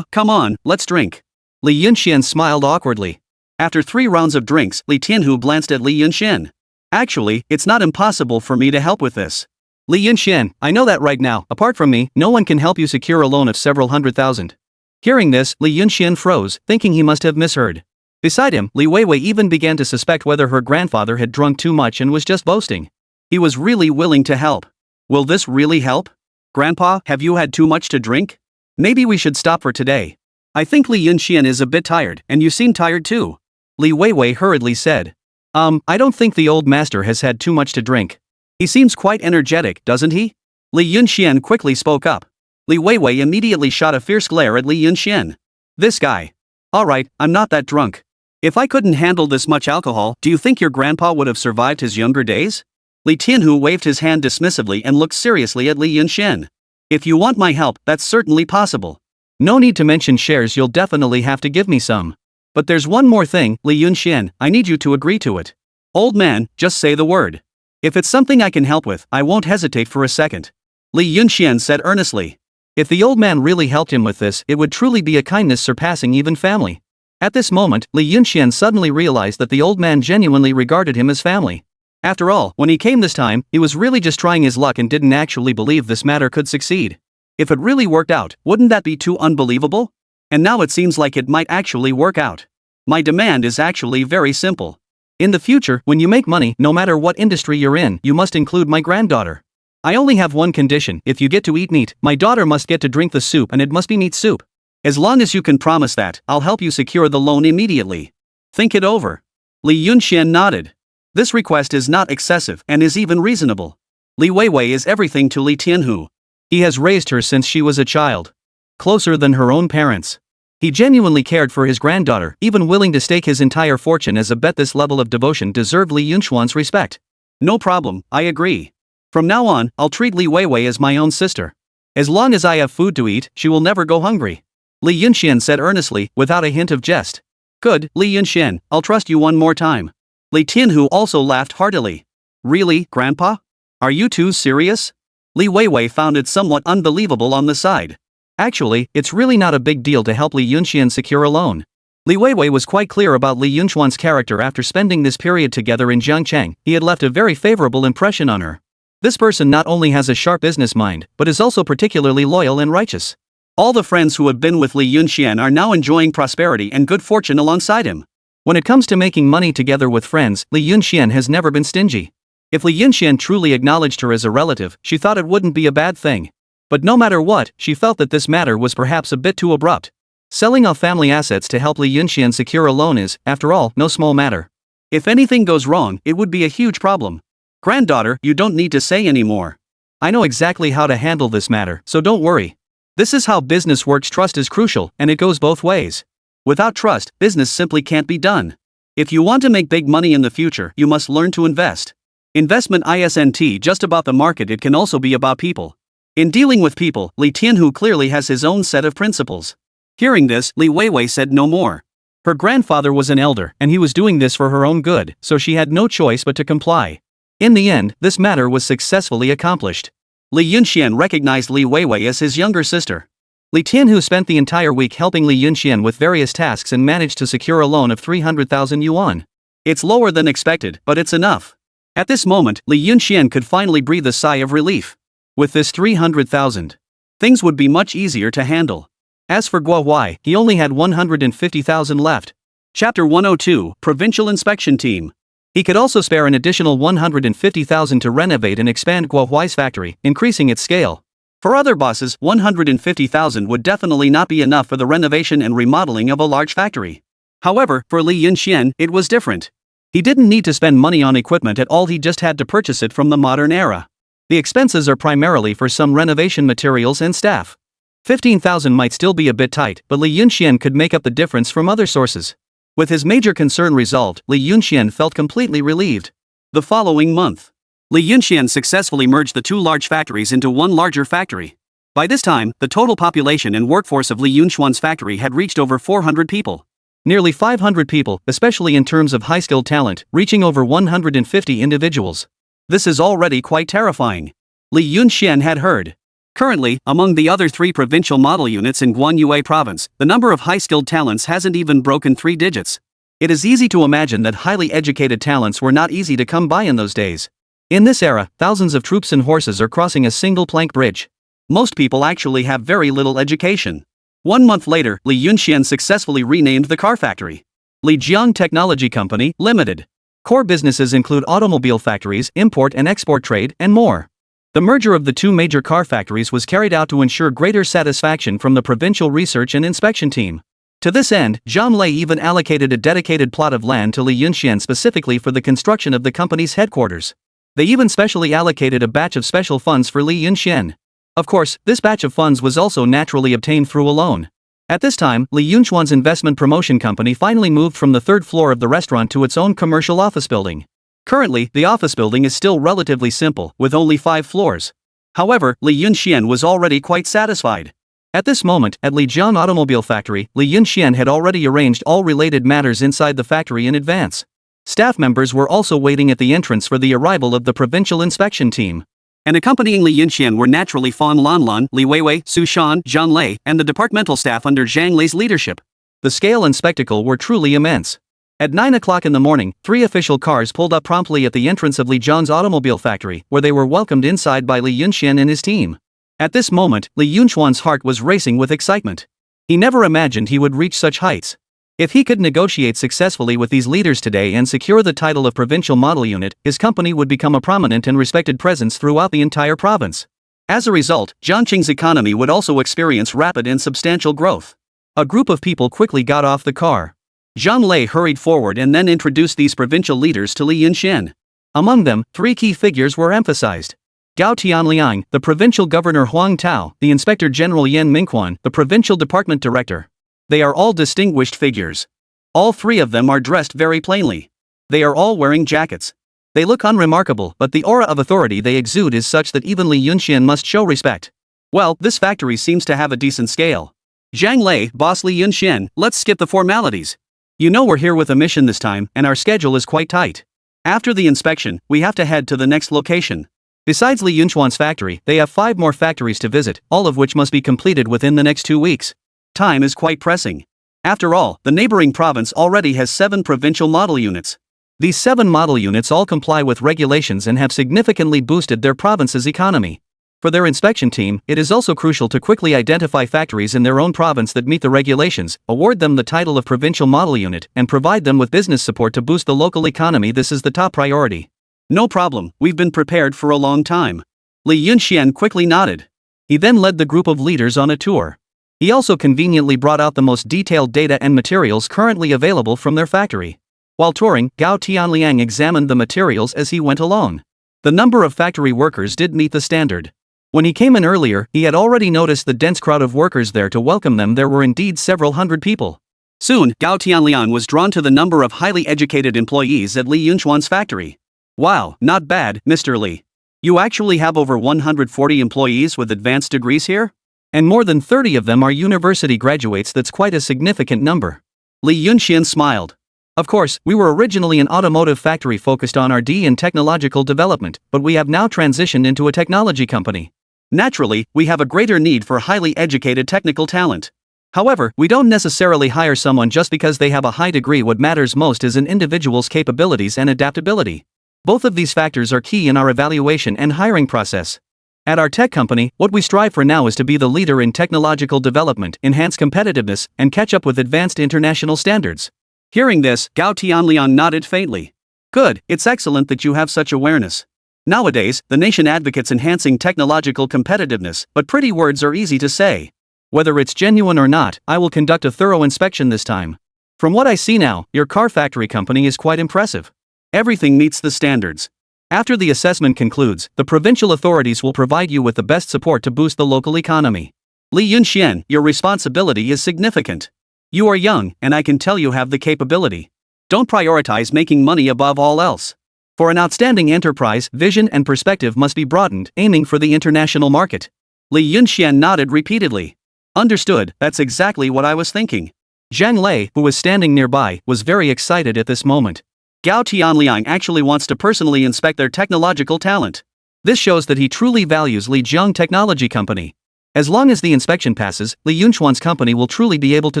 Come on, let's drink. Li Yunxian smiled awkwardly. After 3 rounds of drinks, Li Tianhu glanced at Li Yunxian. Actually, it's not impossible for me to help with this. Li Yunxian, I know that right now, apart from me, no one can help you secure a loan of several 100,000. Hearing this, Li Yunxian froze, thinking he must have misheard. Beside him, Li Weiwei even began to suspect whether her grandfather had drunk too much and was just boasting. He was really willing to help. Will this really help? Grandpa, have you had too much to drink? Maybe we should stop for today. I think Li Yunxian is a bit tired, and you seem tired too. Li Weiwei hurriedly said. I don't think the old master has had too much to drink. He seems quite energetic, doesn't he? Li Yunxian quickly spoke up. Li Weiwei immediately shot a fierce glare at Li Yunxian. This guy. Alright, I'm not that drunk. If I couldn't handle this much alcohol, do you think your grandpa would have survived his younger days? Li Tianhu waved his hand dismissively and looked seriously at Li Yunxian. If you want my help, that's certainly possible. No need to mention shares, you'll definitely have to give me some. But there's one more thing, Li Yunxian, I need you to agree to it. Old man, just say the word. If it's something I can help with, I won't hesitate for a second. Li Yunxian said earnestly. If the old man really helped him with this, it would truly be a kindness surpassing even family. At this moment, Li Yunxian suddenly realized that the old man genuinely regarded him as family. After all, when he came this time, he was really just trying his luck and didn't actually believe this matter could succeed. If it really worked out, wouldn't that be too unbelievable? And now it seems like it might actually work out. My demand is actually very simple. In the future, when you make money, no matter what industry you're in, you must include my granddaughter. I only have one condition: if you get to eat meat, my daughter must get to drink the soup, and it must be meat soup. As long as you can promise that, I'll help you secure the loan immediately. Think it over. Li Yunxian nodded. This request is not excessive and is even reasonable. Li Weiwei is everything to Li Tianhu. He has raised her since she was a child. Closer than her own parents. He genuinely cared for his granddaughter, even willing to stake his entire fortune as a bet. This level of devotion deserved Li Yunxuan's respect. No problem, I agree. From now on, I'll treat Li Weiwei as my own sister. As long as I have food to eat, she will never go hungry. Li Yunxian said earnestly, without a hint of jest. Good, Li Yunxian, I'll trust you one more time. Li Tianhu also laughed heartily. Really, Grandpa? Are you too serious? Li Weiwei found it somewhat unbelievable on the side. Actually, it's really not a big deal to help Li Yunxian secure a loan. Li Weiwei was quite clear about Li Yunxuan's character. After spending this period together in Jiangcheng, he had left a very favorable impression on her. This person not only has a sharp business mind, but is also particularly loyal and righteous. All the friends who have been with Li Yunxian are now enjoying prosperity and good fortune alongside him. When it comes to making money together with friends, Li Yunxian has never been stingy. If Li Yunxian truly acknowledged her as a relative, she thought it wouldn't be a bad thing. But no matter what, she felt that this matter was perhaps a bit too abrupt. Selling off family assets to help Li Yunxian secure a loan is, after all, no small matter. If anything goes wrong, it would be a huge problem. Granddaughter, you don't need to say any more. I know exactly how to handle this matter, so don't worry. This is how business works. Trust is crucial, and it goes both ways. Without trust, business simply can't be done. If you want to make big money in the future, you must learn to invest. Investment isn't just about the market, it can also be about people. In dealing with people, Li Tianhu clearly has his own set of principles. Hearing this, Li Weiwei said no more. Her grandfather was an elder, and he was doing this for her own good, so she had no choice but to comply. In the end, this matter was successfully accomplished. Li Yunxian recognized Li Weiwei as his younger sister. Li Tianhu spent the entire week helping Li Yunxian with various tasks and managed to secure a loan of 300,000 yuan. It's lower than expected, but it's enough. At this moment, Li Yunxian could finally breathe a sigh of relief. With this 300,000, things would be much easier to handle. As for Guo Huai, he only had 150,000 left. Chapter 102, Provincial Inspection Team. He could also spare an additional 150,000 to renovate and expand Guo Huai's factory, increasing its scale. For other bosses, 150,000 would definitely not be enough for the renovation and remodeling of a large factory. However, for Li Yunxian, it was different. He didn't need to spend money on equipment at all, he just had to purchase it from the modern era. The expenses are primarily for some renovation materials and staff. 15,000 might still be a bit tight, but Li Yunxian could make up the difference from other sources. With his major concern resolved, Li Yunxian felt completely relieved. The following month, Li Yunxian successfully merged the two large factories into one larger factory. By this time, the total population and workforce of Li Yunxuan's factory had reached over 400 people. Nearly 500 people, especially in terms of high-skilled talent, reaching over 150 individuals. This is already quite terrifying. Li Yunxian had heard. Currently, among the other 3 provincial model units in Guanyue province, the number of high-skilled talents hasn't even broken 3 digits. It is easy to imagine that highly educated talents were not easy to come by in those days. In this era, thousands of troops and horses are crossing a single plank bridge. Most people actually have very little education. 1 month later, Li Yunxian successfully renamed the car factory Lijiang Technology Company, Limited. Core businesses include automobile factories, import and export trade, and more. The merger of the 2 major car factories was carried out to ensure greater satisfaction from the provincial research and inspection team. To this end, Zhang Lei even allocated a dedicated plot of land to Li Yunxian specifically for the construction of the company's headquarters. They even specially allocated a batch of special funds for Li Yunxian. Of course, this batch of funds was also naturally obtained through a loan. At this time, Li Yunxuan's investment promotion company finally moved from the 3rd floor of the restaurant to its own commercial office building. Currently, the office building is still relatively simple, with only 5 floors. However, Li Yunxian was already quite satisfied. At this moment, at Lijiang Automobile Factory, Li Yunxian had already arranged all related matters inside the factory in advance. Staff members were also waiting at the entrance for the arrival of the provincial inspection team. And accompanying Li Yunxian were naturally Fan Lanlan, Li Weiwei, Su Shan, Zhang Lei, and the departmental staff under Zhang Lei's leadership. The scale and spectacle were truly immense. At 9 o'clock in the morning, 3 official cars pulled up promptly at the entrance of Li Zhang's automobile factory, where they were welcomed inside by Li Yunxian and his team. At this moment, Li Yunxuan's heart was racing with excitement. He never imagined he would reach such heights. If he could negotiate successfully with these leaders today and secure the title of provincial model unit, his company would become a prominent and respected presence throughout the entire province. As a result, Zhangqing's economy would also experience rapid and substantial growth. A group of people quickly got off the car. Zhang Lei hurried forward and then introduced these provincial leaders to Li Yunxian. Among them, 3 key figures were emphasized. Gao Tianliang, the provincial governor Huang Tao, the inspector general Yan Mingquan, the provincial department director. They are all distinguished figures. All 3 of them are dressed very plainly. They are all wearing jackets. They look unremarkable, but the aura of authority they exude is such that even Li Yunxian must show respect. Well, this factory seems to have a decent scale. Zhang Lei, boss Li Yunxian, let's skip the formalities. You know we're here with a mission this time, and our schedule is quite tight. After the inspection, we have to head to the next location. Besides Li Yunxuan's factory, they have 5 more factories to visit, all of which must be completed within the next 2 weeks. Time is quite pressing. After all, the neighboring province already has 7 provincial model units. These 7 model units all comply with regulations and have significantly boosted their province's economy. For their inspection team, it is also crucial to quickly identify factories in their own province that meet the regulations, award them the title of provincial model unit, and provide them with business support to boost the local economy. This is the top priority. No problem, we've been prepared for a long time. Li Yunxian quickly nodded. He then led the group of leaders on a tour. He also conveniently brought out the most detailed data and materials currently available from their factory. While touring, Gao Tianliang examined the materials as he went along. The number of factory workers did meet the standard. When he came in earlier, he had already noticed the dense crowd of workers there to welcome them. There were indeed several hundred people. Soon, Gao Tianliang was drawn to the number of highly educated employees at Li Yunxuan's factory. Wow, not bad, Mr. Li. You actually have over 140 employees with advanced degrees here? And more than 30 of them are university graduates. That's quite a significant number. Li Yunxian smiled. Of course, we were originally an automotive factory focused on R&D and technological development, but we have now transitioned into a technology company. Naturally, we have a greater need for highly educated technical talent. However, we don't necessarily hire someone just because they have a high degree. What matters most is an individual's capabilities and adaptability. Both of these factors are key in our evaluation and hiring process. At our tech company, what we strive for now is to be the leader in technological development, enhance competitiveness, and catch up with advanced international standards. Hearing this, Gao Tianliang nodded faintly. Good, it's excellent that you have such awareness. Nowadays, the nation advocates enhancing technological competitiveness, but pretty words are easy to say. Whether it's genuine or not, I will conduct a thorough inspection this time. From what I see now, your car factory company is quite impressive. Everything meets the standards. After the assessment concludes, the provincial authorities will provide you with the best support to boost the local economy. Li Yunxian, your responsibility is significant. You are young, and I can tell you have the capability. Don't prioritize making money above all else. For an outstanding enterprise, vision and perspective must be broadened, aiming for the international market. Li Yunxian nodded repeatedly. Understood, that's exactly what I was thinking. Zhang Lei, who was standing nearby, was very excited at this moment. Gao Tianliang actually wants to personally inspect their technological talent. This shows that he truly values Li Jiang Technology Company. As long as the inspection passes, Li Yunxuan's company will truly be able to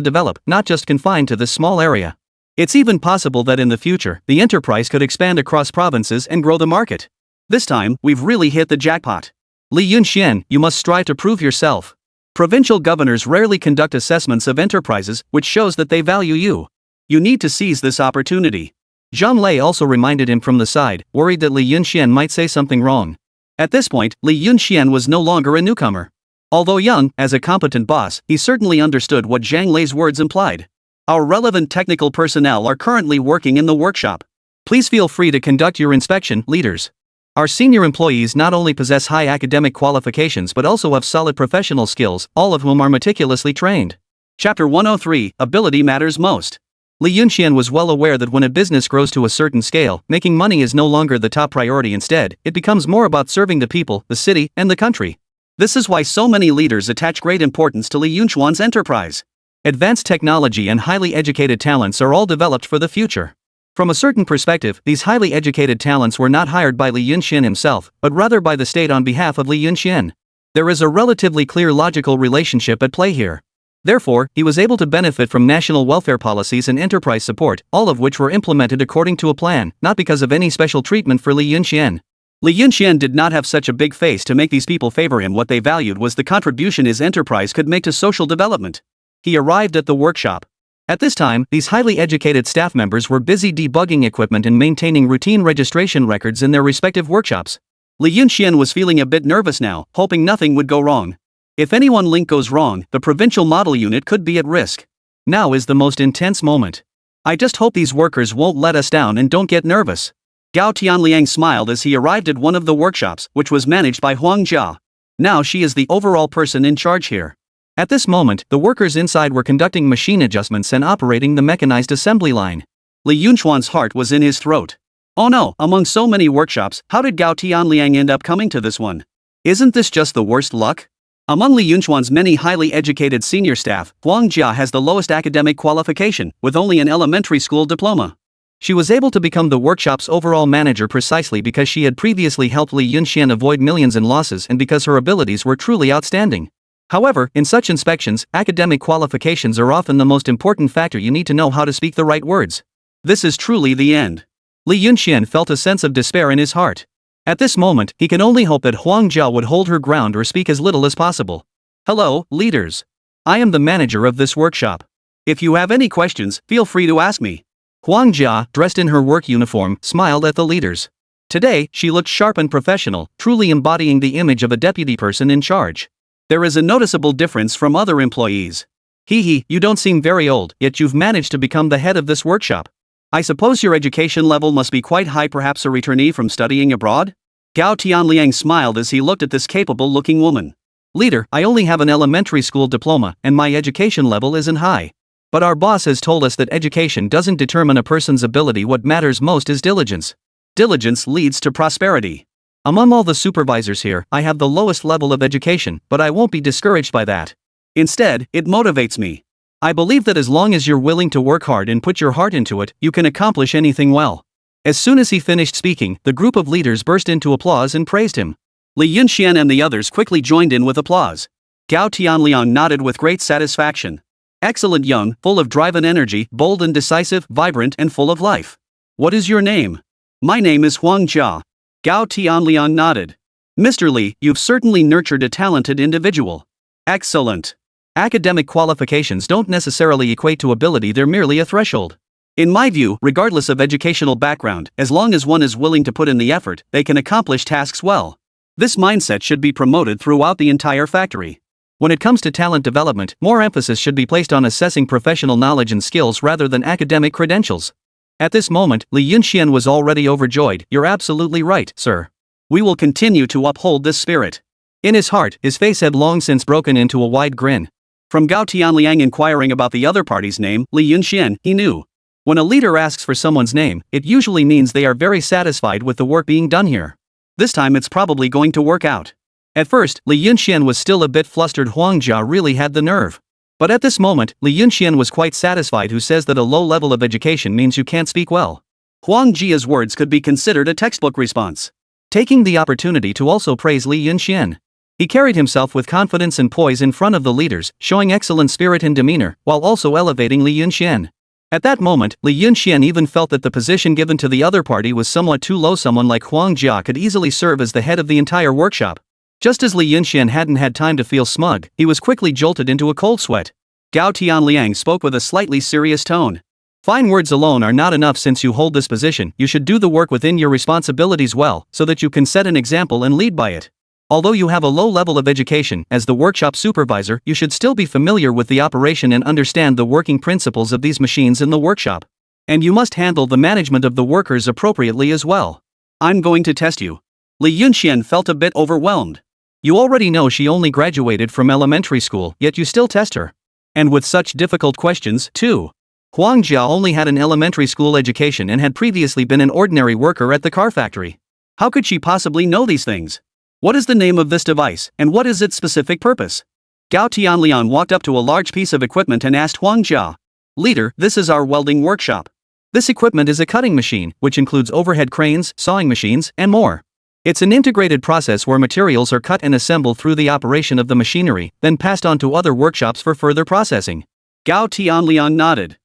develop, not just confined to this small area. It's even possible that in the future, the enterprise could expand across provinces and grow the market. This time, we've really hit the jackpot. Li Yunxian, you must strive to prove yourself. Provincial governors rarely conduct assessments of enterprises, which shows that they value you. You need to seize this opportunity. Zhang Lei also reminded him from the side, worried that Li Yunxian might say something wrong. At this point, Li Yunxian was no longer a newcomer. Although young, as a competent boss, he certainly understood what Zhang Lei's words implied. Our relevant technical personnel are currently working in the workshop. Please feel free to conduct your inspection, leaders. Our senior employees not only possess high academic qualifications but also have solid professional skills, all of whom are meticulously trained. Chapter 103, Ability Matters Most. Li Yunxian was well aware that when a business grows to a certain scale, making money is no longer the top priority. Instead, it becomes more about serving the people, the city, and the country. This is why so many leaders attach great importance to Li Yunxuan's enterprise. Advanced technology and highly educated talents are all developed for the future. From a certain perspective, these highly educated talents were not hired by Li Yunxian himself, but rather by the state on behalf of Li Yunxian. There is a relatively clear logical relationship at play here. Therefore, he was able to benefit from national welfare policies and enterprise support, all of which were implemented according to a plan, not because of any special treatment for Li Yunxian. Li Yunxian did not have such a big face to make these people favor him. What they valued was the contribution his enterprise could make to social development. He arrived at the workshop. At this time, these highly educated staff members were busy debugging equipment and maintaining routine registration records in their respective workshops. Li Yunxian was feeling a bit nervous now, hoping nothing would go wrong. If any one link goes wrong, the provincial model unit could be at risk. Now is the most intense moment. I just hope these workers won't let us down and don't get nervous. Gao Tianliang smiled as he arrived at one of the workshops, which was managed by Huang Jia. Now she is the overall person in charge here. At this moment, the workers inside were conducting machine adjustments and operating the mechanized assembly line. Li Yunchuan's heart was in his throat. Oh no, among so many workshops, how did Gao Tianliang end up coming to this one? Isn't this just the worst luck? Among Li Yunchuan's many highly educated senior staff, Huang Jia has the lowest academic qualification, with only an elementary school diploma. She was able to become the workshop's overall manager precisely because she had previously helped Li Yunxian avoid millions in losses and because her abilities were truly outstanding. However, in such inspections, academic qualifications are often the most important factor. You need to know how to speak the right words. This is truly the end. Li Yunxian felt a sense of despair in his heart. At this moment, he can only hope that Huang Jia would hold her ground or speak as little as possible. Hello, leaders. I am the manager of this workshop. If you have any questions, feel free to ask me. Huang Jia, dressed in her work uniform, smiled at the leaders. Today, she looked sharp and professional, truly embodying the image of a deputy person in charge. There is a noticeable difference from other employees. Hee, you don't seem very old, yet you've managed to become the head of this workshop. I suppose your education level must be quite high, perhaps a returnee from studying abroad? Gao Tianliang smiled as he looked at this capable-looking woman. Leader, I only have an elementary school diploma, and my education level isn't high. But our boss has told us that education doesn't determine a person's ability. What matters most is diligence. Diligence leads to prosperity. Among all the supervisors here, I have the lowest level of education, but I won't be discouraged by that. Instead, it motivates me. I believe that as long as you're willing to work hard and put your heart into it, you can accomplish anything well. As soon as he finished speaking, the group of leaders burst into applause and praised him. Li Yunxian and the others quickly joined in with applause. Gao Tianliang nodded with great satisfaction. Excellent, young, full of drive and energy, bold and decisive, vibrant and full of life. What is your name? My name is Huang Jia. Gao Tianliang nodded. Mr. Li, you've certainly nurtured a talented individual. Excellent. Academic qualifications don't necessarily equate to ability, they're merely a threshold. In my view, regardless of educational background, as long as one is willing to put in the effort, they can accomplish tasks well. This mindset should be promoted throughout the entire factory. When it comes to talent development, more emphasis should be placed on assessing professional knowledge and skills rather than academic credentials. At this moment, Li Yunxian was already overjoyed. You're absolutely right, sir. We will continue to uphold this spirit. In his heart, his face had long since broken into a wide grin. From Gao Tianliang inquiring about the other party's name, Li Yunxian, he knew. When a leader asks for someone's name, it usually means they are very satisfied with the work being done here. This time it's probably going to work out. At first, Li Yunxian was still a bit flustered. Huang Jia really had the nerve. But at this moment, Li Yunxian was quite satisfied. Who says that a low level of education means you can't speak well? Huang Jia's words could be considered a textbook response. Taking the opportunity to also praise Li Yunxian. He carried himself with confidence and poise in front of the leaders, showing excellent spirit and demeanor, while also elevating Li Yunxian. At that moment, Li Yunxian even felt that the position given to the other party was somewhat too low. Someone like Huang Jia could easily serve as the head of the entire workshop. Just as Li Yunxian hadn't had time to feel smug, he was quickly jolted into a cold sweat. Gao Tianliang spoke with a slightly serious tone. Fine words alone are not enough. Since you hold this position, you should do the work within your responsibilities well, so that you can set an example and lead by it. Although you have a low level of education, as the workshop supervisor, you should still be familiar with the operation and understand the working principles of these machines in the workshop. And you must handle the management of the workers appropriately as well. I'm going to test you. Li Yunxian felt a bit overwhelmed. You already know she only graduated from elementary school, yet you still test her. And with such difficult questions, too. Huang Jia only had an elementary school education and had previously been an ordinary worker at the car factory. How could she possibly know these things? What is the name of this device, and what is its specific purpose? Gao Tianliang walked up to a large piece of equipment and asked Huang Jia. Leader, this is our welding workshop. This equipment is a cutting machine, which includes overhead cranes, sawing machines, and more. It's an integrated process where materials are cut and assembled through the operation of the machinery, then passed on to other workshops for further processing. Gao Tianliang nodded.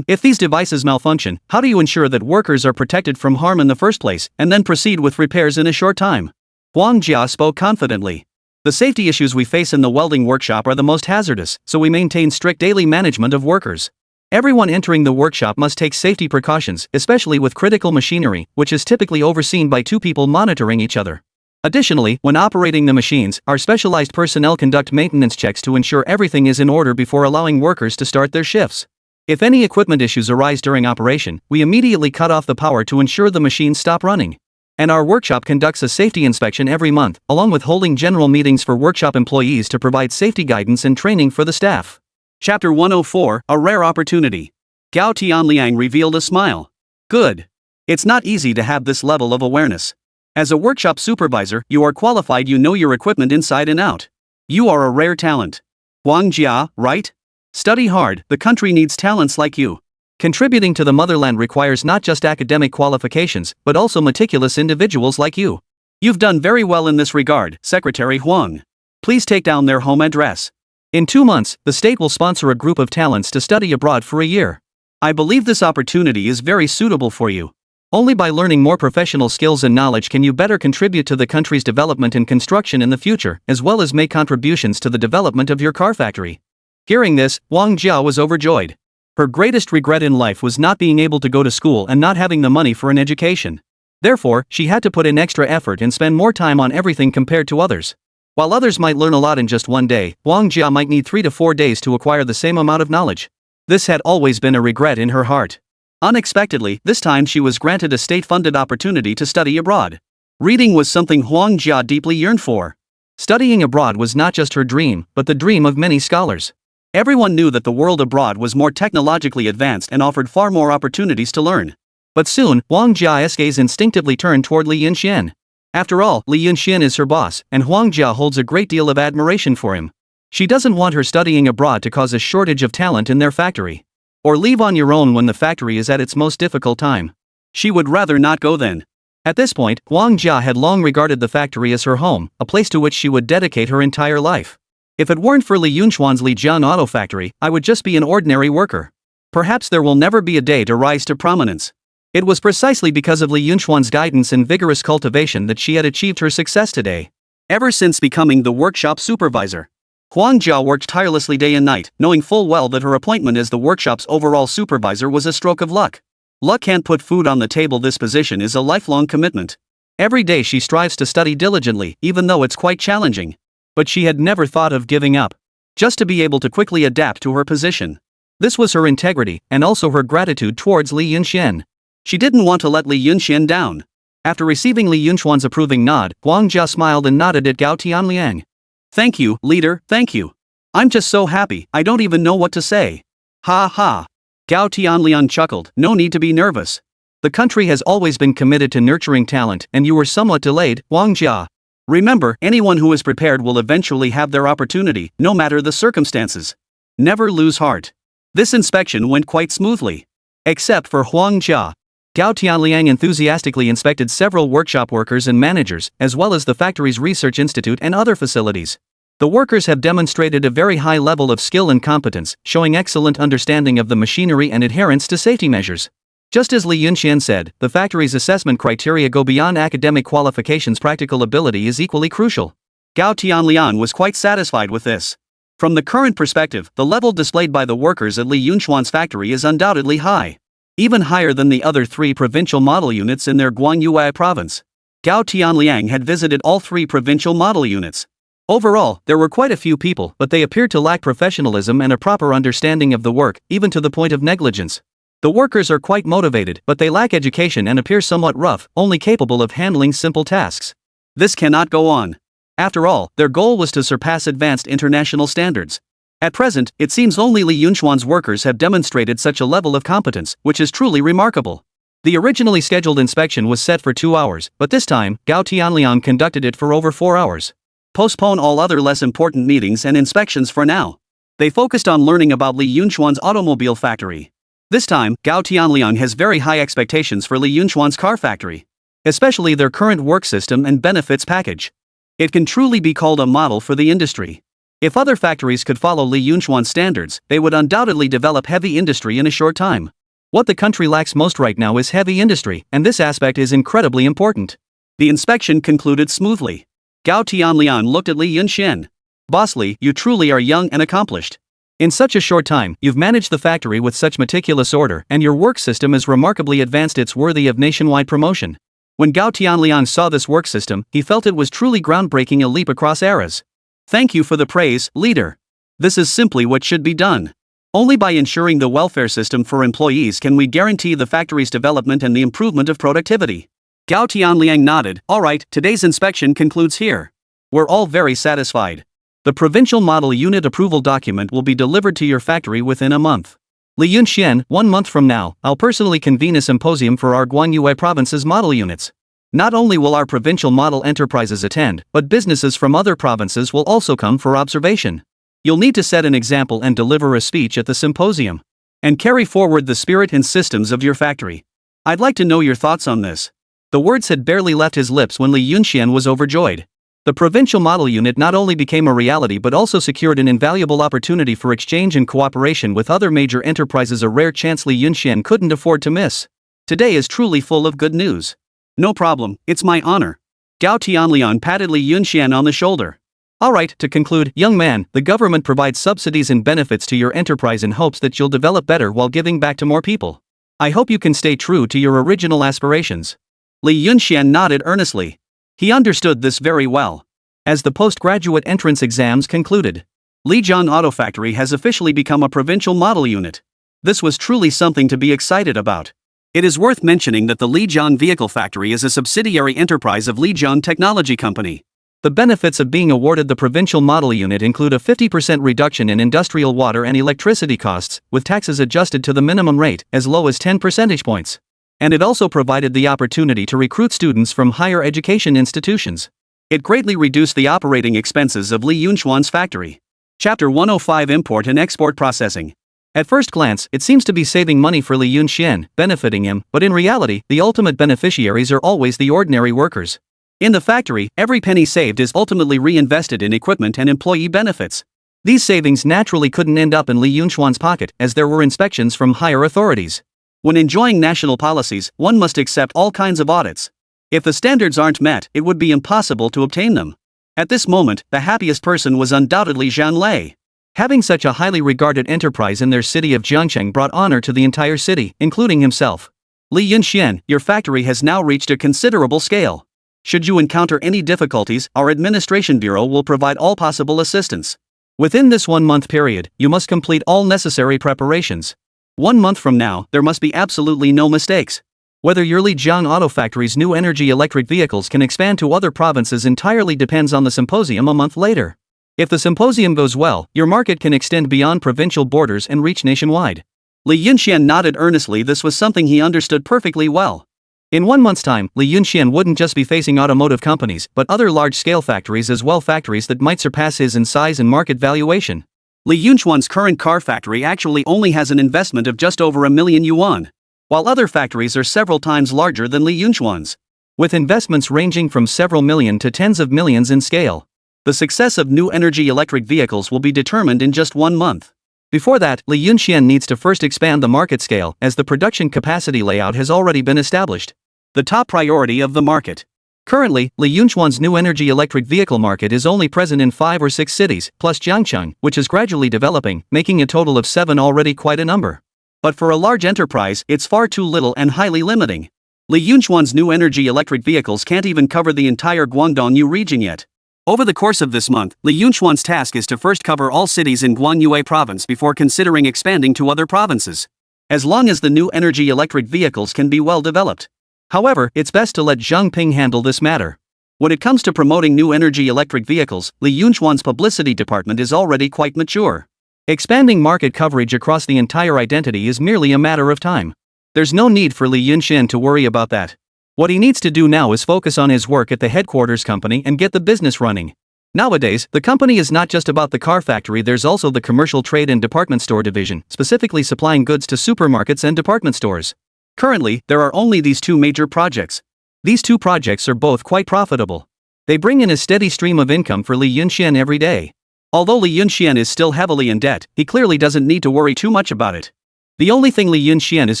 If these devices malfunction, how do you ensure that workers are protected from harm in the first place, and then proceed with repairs in a short time? Huang Jia spoke confidently. The safety issues we face in the welding workshop are the most hazardous, so we maintain strict daily management of workers. Everyone entering the workshop must take safety precautions, especially with critical machinery, which is typically overseen by two people monitoring each other. Additionally, when operating the machines, our specialized personnel conduct maintenance checks to ensure everything is in order before allowing workers to start their shifts. If any equipment issues arise during operation, we immediately cut off the power to ensure the machines stop running. And our workshop conducts a safety inspection every month, along with holding general meetings for workshop employees to provide safety guidance and training for the staff. Chapter 104, A Rare Opportunity. Gao Tianliang revealed a smile. Good. It's not easy to have this level of awareness. As a workshop supervisor, you are qualified, you know your equipment inside and out. You are a rare talent. Huang Jia, right? Study hard, the country needs talents like you. Contributing to the motherland requires not just academic qualifications, but also meticulous individuals like you. You've done very well in this regard, Secretary Huang. Please take down their home address. In 2 months, the state will sponsor a group of talents to study abroad for a year. I believe this opportunity is very suitable for you. Only by learning more professional skills and knowledge can you better contribute to the country's development and construction in the future, as well as make contributions to the development of your car factory. Hearing this, Huang Jia was overjoyed. Her greatest regret in life was not being able to go to school and not having the money for an education. Therefore, she had to put in extra effort and spend more time on everything compared to others. While others might learn a lot in just 1 day, Huang Jia might need 3 to 4 days to acquire the same amount of knowledge. This had always been a regret in her heart. Unexpectedly, this time she was granted a state-funded opportunity to study abroad. Reading was something Huang Jia deeply yearned for. Studying abroad was not just her dream, but the dream of many scholars. Everyone knew that the world abroad was more technologically advanced and offered far more opportunities to learn. But soon, Huang Jia's gaze instinctively turned toward Li Yunxian. After all, Li Yunxian is her boss, and Huang Jia holds a great deal of admiration for him. She doesn't want her studying abroad to cause a shortage of talent in their factory. Or leave on your own when the factory is at its most difficult time. She would rather not go then. At this point, Huang Jia had long regarded the factory as her home, a place to which she would dedicate her entire life. If it weren't for Li Yunxuan's Lijian Auto Factory, I would just be an ordinary worker. Perhaps there will never be a day to rise to prominence. It was precisely because of Li Yunxuan's guidance and vigorous cultivation that she had achieved her success today. Ever since becoming the workshop supervisor, Huang Jia worked tirelessly day and night, knowing full well that her appointment as the workshop's overall supervisor was a stroke of luck. Luck can't put food on the table. This position is a lifelong commitment. Every day she strives to study diligently, even though it's quite challenging. But she had never thought of giving up. Just to be able to quickly adapt to her position. This was her integrity, and also her gratitude towards Li Yunxian. She didn't want to let Li Yunxian down. After receiving Li Yunxuan's approving nod, Huang Jia smiled and nodded at Gao Tianliang. Thank you, leader, thank you. I'm just so happy, I don't even know what to say. Ha ha. Gao Tianliang chuckled, no need to be nervous. The country has always been committed to nurturing talent, and you were somewhat delayed, Huang Jia. Remember, anyone who is prepared will eventually have their opportunity, no matter the circumstances. Never lose heart. This inspection went quite smoothly. Except for Huang Jia. Gao Tianliang enthusiastically inspected several workshop workers and managers, as well as the factory's research institute and other facilities. The workers have demonstrated a very high level of skill and competence, showing excellent understanding of the machinery and adherence to safety measures. Just as Li Yunxian said, the factory's assessment criteria go beyond academic qualifications. Practical ability is equally crucial. Gao Tianliang was quite satisfied with this. From the current perspective, the level displayed by the workers at Li Yunxuan's factory is undoubtedly high. Even higher than the other 3 provincial model units in their Guangyuai province. Gao Tianliang had visited all 3 provincial model units. Overall, there were quite a few people, but they appeared to lack professionalism and a proper understanding of the work, even to the point of negligence. The workers are quite motivated, but they lack education and appear somewhat rough, only capable of handling simple tasks. This cannot go on. After all, their goal was to surpass advanced international standards. At present, it seems only Li Yunxuan's workers have demonstrated such a level of competence, which is truly remarkable. The originally scheduled inspection was set for 2 hours, but this time, Gao Tianliang conducted it for over 4 hours. Postpone all other less important meetings and inspections for now. They focused on learning about Li Yunxuan's automobile factory. This time, Gao Tianliang has very high expectations for Li Yunxuan's car factory, especially their current work system and benefits package. It can truly be called a model for the industry. If other factories could follow Li Yunxuan's standards, they would undoubtedly develop heavy industry in a short time. What the country lacks most right now is heavy industry, and this aspect is incredibly important. The inspection concluded smoothly. Gao Tianliang looked at Li Yunxian. Boss Li, you truly are young and accomplished. In such a short time, you've managed the factory with such meticulous order, and your work system is remarkably advanced. It's worthy of nationwide promotion. When Gao Tianliang saw this work system, he felt it was truly groundbreaking, a leap across eras. Thank you for the praise, leader. This is simply what should be done. Only by ensuring the welfare system for employees can we guarantee the factory's development and the improvement of productivity. Gao Tianliang nodded. Alright, today's inspection concludes here. We're all very satisfied. The provincial model unit approval document will be delivered to your factory within a month. Li Yunxian, 1 month from now, I'll personally convene a symposium for our Guanyue province's model units. Not only will our provincial model enterprises attend, but businesses from other provinces will also come for observation. You'll need to set an example and deliver a speech at the symposium. And carry forward the spirit and systems of your factory. I'd like to know your thoughts on this. The words had barely left his lips when Li Yunxian was overjoyed. The provincial model unit not only became a reality but also secured an invaluable opportunity for exchange and cooperation with other major enterprises, a rare chance Li Yunxian couldn't afford to miss. Today is truly full of good news. No problem, it's my honor. Gao Tianliang patted Li Yunxian on the shoulder. Alright, to conclude, young man, the government provides subsidies and benefits to your enterprise in hopes that you'll develop better while giving back to more people. I hope you can stay true to your original aspirations. Li Yunxian nodded earnestly. He understood this very well. As the postgraduate entrance exams concluded, Lijiang Auto Factory has officially become a provincial model unit. This was truly something to be excited about. It is worth mentioning that the Lijiang Vehicle Factory is a subsidiary enterprise of Lijiang Technology Company. The benefits of being awarded the provincial model unit include a 50% reduction in industrial water and electricity costs, with taxes adjusted to the minimum rate, as low as 10 percentage points. And it also provided the opportunity to recruit students from higher education institutions. It greatly reduced the operating expenses of Li Yunxuan's factory. Chapter 105: Import and Export Processing. At first glance, it seems to be saving money for Li Yunxian, benefiting him, but in reality, the ultimate beneficiaries are always the ordinary workers. In the factory, every penny saved is ultimately reinvested in equipment and employee benefits. These savings naturally couldn't end up in Li Yunxuan's pocket, as there were inspections from higher authorities. When enjoying national policies, one must accept all kinds of audits. If the standards aren't met, it would be impossible to obtain them. At this moment, the happiest person was undoubtedly Zhang Lei. Having such a highly regarded enterprise in their city of Jiangcheng brought honor to the entire city, including himself. Li Yunxian, your factory has now reached a considerable scale. Should you encounter any difficulties, our administration bureau will provide all possible assistance. Within this 1-month period, you must complete all necessary preparations. 1 month from now, there must be absolutely no mistakes. Whether your Lijiang Auto Factory's new energy electric vehicles can expand to other provinces entirely depends on the symposium a month later. If the symposium goes well, your market can extend beyond provincial borders and reach nationwide. Li Yunxian nodded earnestly. This was something he understood perfectly well. In 1 month's time, Li Yunxian wouldn't just be facing automotive companies, but other large-scale factories as well, factories that might surpass his in size and market valuation. Li Yunxuan's current car factory actually only has an investment of just over 1 million yuan, while other factories are several times larger than Li Yunxuan's, with investments ranging from several million to tens of millions in scale. The success of new energy electric vehicles will be determined in just 1 month. Before that, Li Yunxian needs to first expand the market scale, as the production capacity layout has already been established. The top priority of the market. Currently, Li Yunxuan's new energy electric vehicle market is only present in 5 or 6 cities, plus Jiangcheng, which is gradually developing, making a total of 7 already quite a number. But for a large enterprise, it's far too little and highly limiting. Li Yunxuan's new energy electric vehicles can't even cover the entire Guangdong region yet. Over the course of this month, Li Yunxuan's task is to first cover all cities in Guanyue province before considering expanding to other provinces, as long as the new energy electric vehicles can be well developed. However, it's best to let Zhang Ping handle this matter. When it comes to promoting new energy electric vehicles, Li Yunxuan's publicity department is already quite mature. Expanding market coverage across the entire identity is merely a matter of time. There's no need for Li Yunxian to worry about that. What he needs to do now is focus on his work at the headquarters company and get the business running. Nowadays, the company is not just about the car factory, there's also the commercial trade and department store division, specifically supplying goods to supermarkets and department stores. Currently, there are only these two major projects. These two projects are both quite profitable. They bring in a steady stream of income for Li Yunxian every day. Although Li Yunxian is still heavily in debt, he clearly doesn't need to worry too much about it. The only thing Li Yunxian is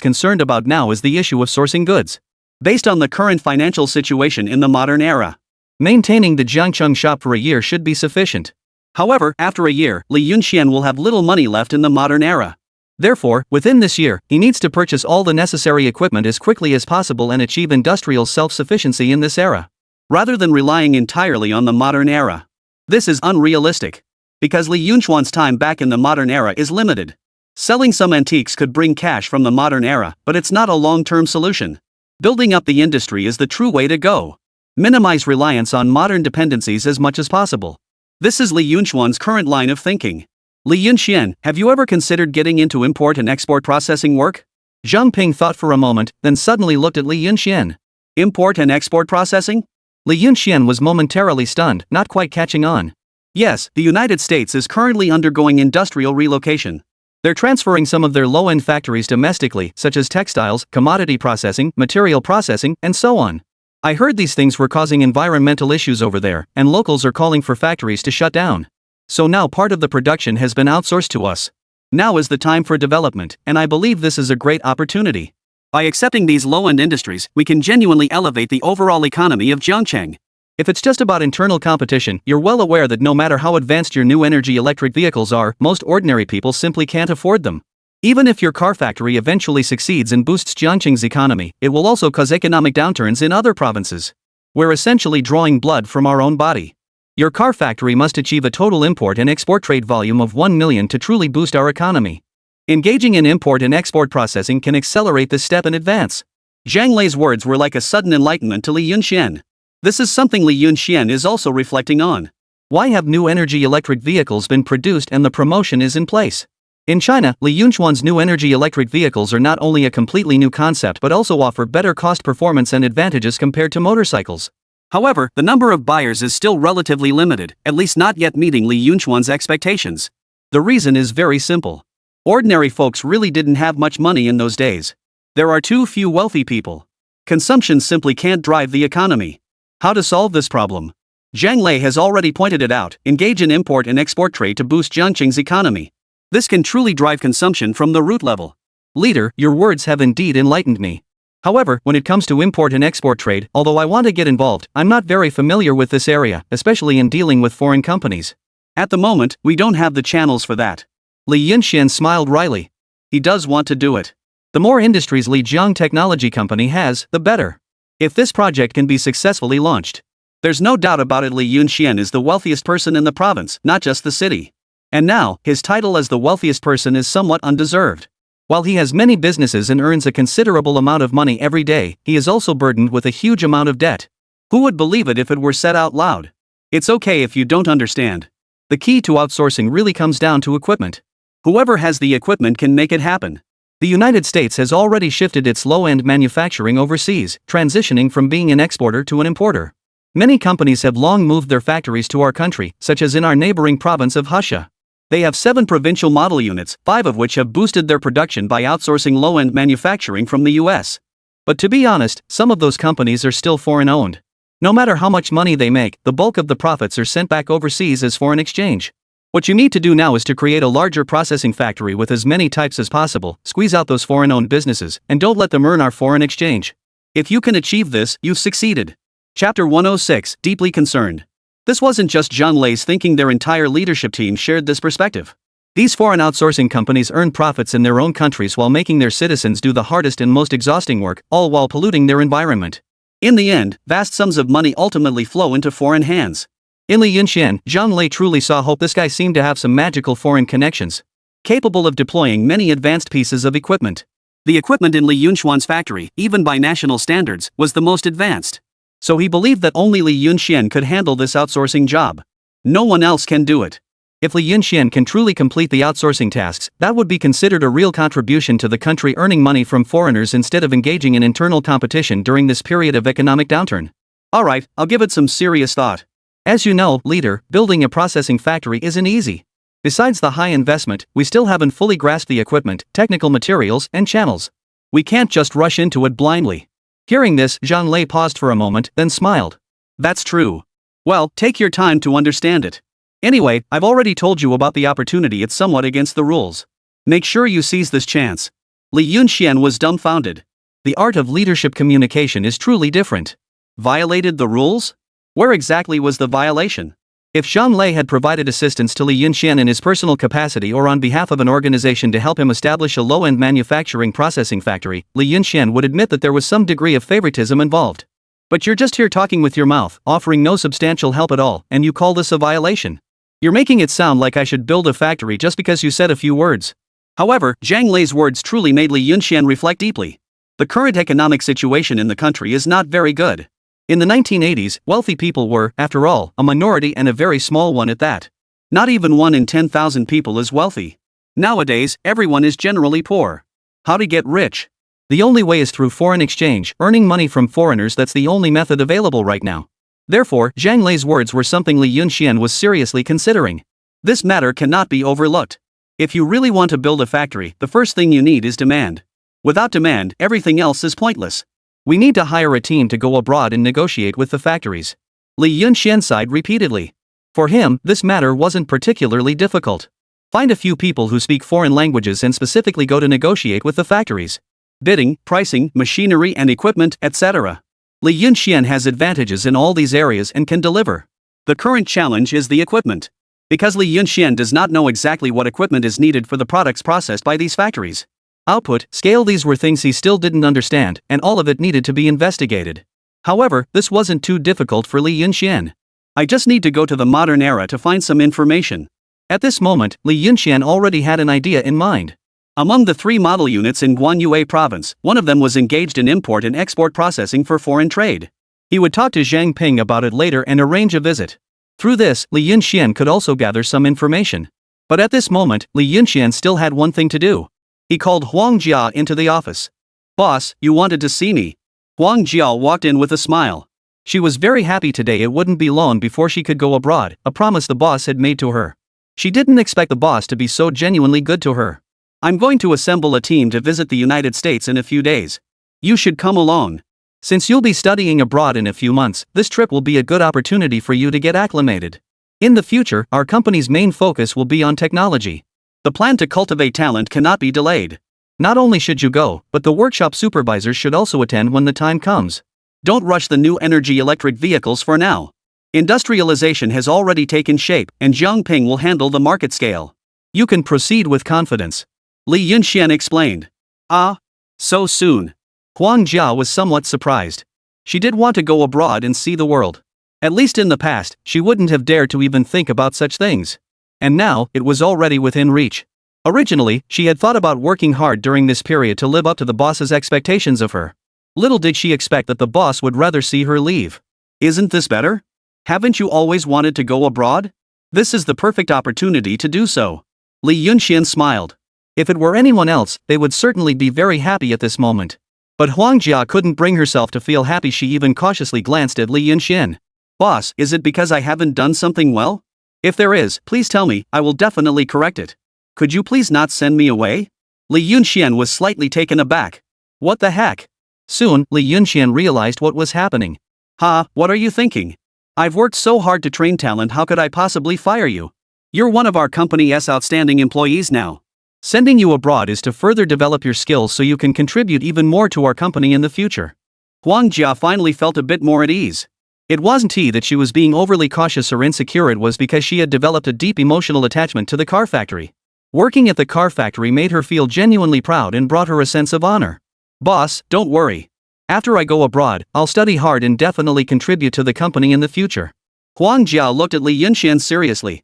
concerned about now is the issue of sourcing goods. Based on the current financial situation in the modern era, maintaining the Jiangcheng shop for a year should be sufficient. However, after a year, Li Yunxian will have little money left in the modern era. Therefore, within this year, he needs to purchase all the necessary equipment as quickly as possible and achieve industrial self-sufficiency in this era, rather than relying entirely on the modern era. This is unrealistic, because Li Yunxian's time back in the modern era is limited. Selling some antiques could bring cash from the modern era, but it's not a long-term solution. Building up the industry is the true way to go. Minimize reliance on modern dependencies as much as possible. This is Li Yunxian's current line of thinking. Li Yunxian, have you ever considered getting into import and export processing work? Zhang Ping thought for a moment, then suddenly looked at Li Yunxian. Import and export processing? Li Yunxian was momentarily stunned, not quite catching on. Yes, the United States is currently undergoing industrial relocation. They're transferring some of their low-end factories domestically, such as textiles, commodity processing, material processing, and so on. I heard these things were causing environmental issues over there, and locals are calling for factories to shut down. So now part of the production has been outsourced to us. Now is the time for development, and I believe this is a great opportunity. By accepting these low-end industries, we can genuinely elevate the overall economy of Jiangcheng. If it's just about internal competition, you're well aware that no matter how advanced your new energy electric vehicles are, most ordinary people simply can't afford them. Even if your car factory eventually succeeds and boosts Jiangcheng's economy, it will also cause economic downturns in other provinces. We're essentially drawing blood from our own body. Your car factory must achieve a total import and export trade volume of 1 million to truly boost our economy. Engaging in import and export processing can accelerate this step in advance. Zhang Lei's words were like a sudden enlightenment to Li Yunxian. This is something Li Yunxian is also reflecting on. Why have new energy electric vehicles been produced and the promotion is in place? In China, Li Yunxian's new energy electric vehicles are not only a completely new concept but also offer better cost performance and advantages compared to motorcycles. However, the number of buyers is still relatively limited, at least not yet meeting Li Yunxian's expectations. The reason is very simple. Ordinary folks really didn't have much money in those days. There are too few wealthy people. Consumption simply can't drive the economy. How to solve this problem? Zhang Lei has already pointed it out. Engage in import and export trade to boost Jiangcheng's economy. This can truly drive consumption from the root level. Leader, your words have indeed enlightened me. However, when it comes to import and export trade, although I want to get involved, I'm not very familiar with this area, especially in dealing with foreign companies. At the moment, we don't have the channels for that. Li Yunxian smiled wryly. He does want to do it. The more industries Li Jiang Technology Company has, the better. If this project can be successfully launched, there's no doubt about it, Li Yunxian is the wealthiest person in the province, not just the city. And now, his title as the wealthiest person is somewhat undeserved. While he has many businesses and earns a considerable amount of money every day, he is also burdened with a huge amount of debt. Who would believe it if it were said out loud? It's okay if you don't understand. The key to outsourcing really comes down to equipment. Whoever has the equipment can make it happen. The United States has already shifted its low-end manufacturing overseas, transitioning from being an exporter to an importer. Many companies have long moved their factories to our country, such as in our neighboring province of Husha. They have 7 provincial model units, 5 of which have boosted their production by outsourcing low-end manufacturing from the US. But to be honest, some of those companies are still foreign-owned. No matter how much money they make, the bulk of the profits are sent back overseas as foreign exchange. What you need to do now is to create a larger processing factory with as many types as possible, squeeze out those foreign-owned businesses, and don't let them earn our foreign exchange. If you can achieve this, you've succeeded. Chapter 106, Deeply Concerned. This wasn't just Zhang Lei's thinking, their entire leadership team shared this perspective. These foreign outsourcing companies earn profits in their own countries while making their citizens do the hardest and most exhausting work, all while polluting their environment. In the end, vast sums of money ultimately flow into foreign hands. In Li Yunxian, Zhang Lei truly saw hope. This guy seemed to have some magical foreign connections, capable of deploying many advanced pieces of equipment. The equipment in Li Yunxian's factory, even by national standards, was the most advanced. So he believed that only Li Yunxian could handle this outsourcing job. No one else can do it. If Li Yunxian can truly complete the outsourcing tasks, that would be considered a real contribution to the country, earning money from foreigners instead of engaging in internal competition during this period of economic downturn. Alright, I'll give it some serious thought. As you know, leader, building a processing factory isn't easy. Besides the high investment, we still haven't fully grasped the equipment, technical materials, and channels. We can't just rush into it blindly. Hearing this, Zhang Lei paused for a moment, then smiled. That's true. Well, take your time to understand it. Anyway, I've already told you about the opportunity. It's somewhat against the rules. Make sure you seize this chance. Li Yunxian was dumbfounded. The art of leadership communication is truly different. Violated the rules? Where exactly was the violation? If Zhang Lei had provided assistance to Li Yunxian in his personal capacity or on behalf of an organization to help him establish a low-end manufacturing processing factory, Li Yunxian would admit that there was some degree of favoritism involved. But you're just here talking with your mouth, offering no substantial help at all, and you call this a violation? You're making it sound like I should build a factory just because you said a few words. However, Zhang Lei's words truly made Li Yunxian reflect deeply. The current economic situation in the country is not very good. In the 1980s, wealthy people were, after all, a minority and a very small one at that. Not even 1 in 10,000 people is wealthy. Nowadays, everyone is generally poor. How to get rich? The only way is through foreign exchange, earning money from foreigners. That's the only method available right now. Therefore, Zhang Lei's words were something Li Yunxian was seriously considering. This matter cannot be overlooked. If you really want to build a factory, the first thing you need is demand. Without demand, everything else is pointless. We need to hire a team to go abroad and negotiate with the factories. Li Yunxian sighed repeatedly. For him, this matter wasn't particularly difficult. Find a few people who speak foreign languages and specifically go to negotiate with the factories. Bidding, pricing, machinery and equipment, etc. Li Yunxian has advantages in all these areas and can deliver. The current challenge is the equipment. Because Li Yunxian does not know exactly what equipment is needed for the products processed by these factories. Output, scale, these were things he still didn't understand, and all of it needed to be investigated. However, this wasn't too difficult for Li Yunxian. I just need to go to the modern era to find some information. At this moment, Li Yunxian already had an idea in mind. Among the 3 model units in Guanyue province, one of them was engaged in import and export processing for foreign trade. He would talk to Zhang Ping about it later and arrange a visit. Through this, Li Yunxian could also gather some information. But at this moment, Li Yunxian still had one thing to do. He called Huang Jia into the office. Boss, you wanted to see me. Huang Jia walked in with a smile. She was very happy today. It wouldn't be long before she could go abroad, a promise the boss had made to her. She didn't expect the boss to be so genuinely good to her. I'm going to assemble a team to visit the United States in a few days. You should come along. Since you'll be studying abroad in a few months, this trip will be a good opportunity for you to get acclimated. In the future, our company's main focus will be on technology. The plan to cultivate talent cannot be delayed. Not only should you go, but the workshop supervisors should also attend when the time comes. Don't rush the new energy electric vehicles for now. Industrialization has already taken shape, and Zhang Ping will handle the market scale. You can proceed with confidence. Li Yunxian explained. Ah? So soon? Huang Jia was somewhat surprised. She did want to go abroad and see the world. At least in the past, she wouldn't have dared to even think about such things. And now, it was already within reach. Originally, she had thought about working hard during this period to live up to the boss's expectations of her. Little did she expect that the boss would rather see her leave. Isn't this better? Haven't you always wanted to go abroad? This is the perfect opportunity to do so. Li Yunxian smiled. If it were anyone else, they would certainly be very happy at this moment. But Huang Jia couldn't bring herself to feel happy. She even cautiously glanced at Li Yunxian. Boss, is it because I haven't done something well? If there is, please tell me, I will definitely correct it. Could you please not send me away? Li Yunxian was slightly taken aback. What the heck? Soon, Li Yunxian realized what was happening. Ha, what are you thinking? I've worked so hard to train talent, how could I possibly fire you? You're one of our company's outstanding employees now. Sending you abroad is to further develop your skills so you can contribute even more to our company in the future. Huang Jia finally felt a bit more at ease. It wasn't he that she was being overly cautious or insecure, it was because she had developed a deep emotional attachment to the car factory. Working at the car factory made her feel genuinely proud and brought her a sense of honor. Boss, don't worry. After I go abroad, I'll study hard and definitely contribute to the company in the future. Huang Jia looked at Li Yunxian seriously.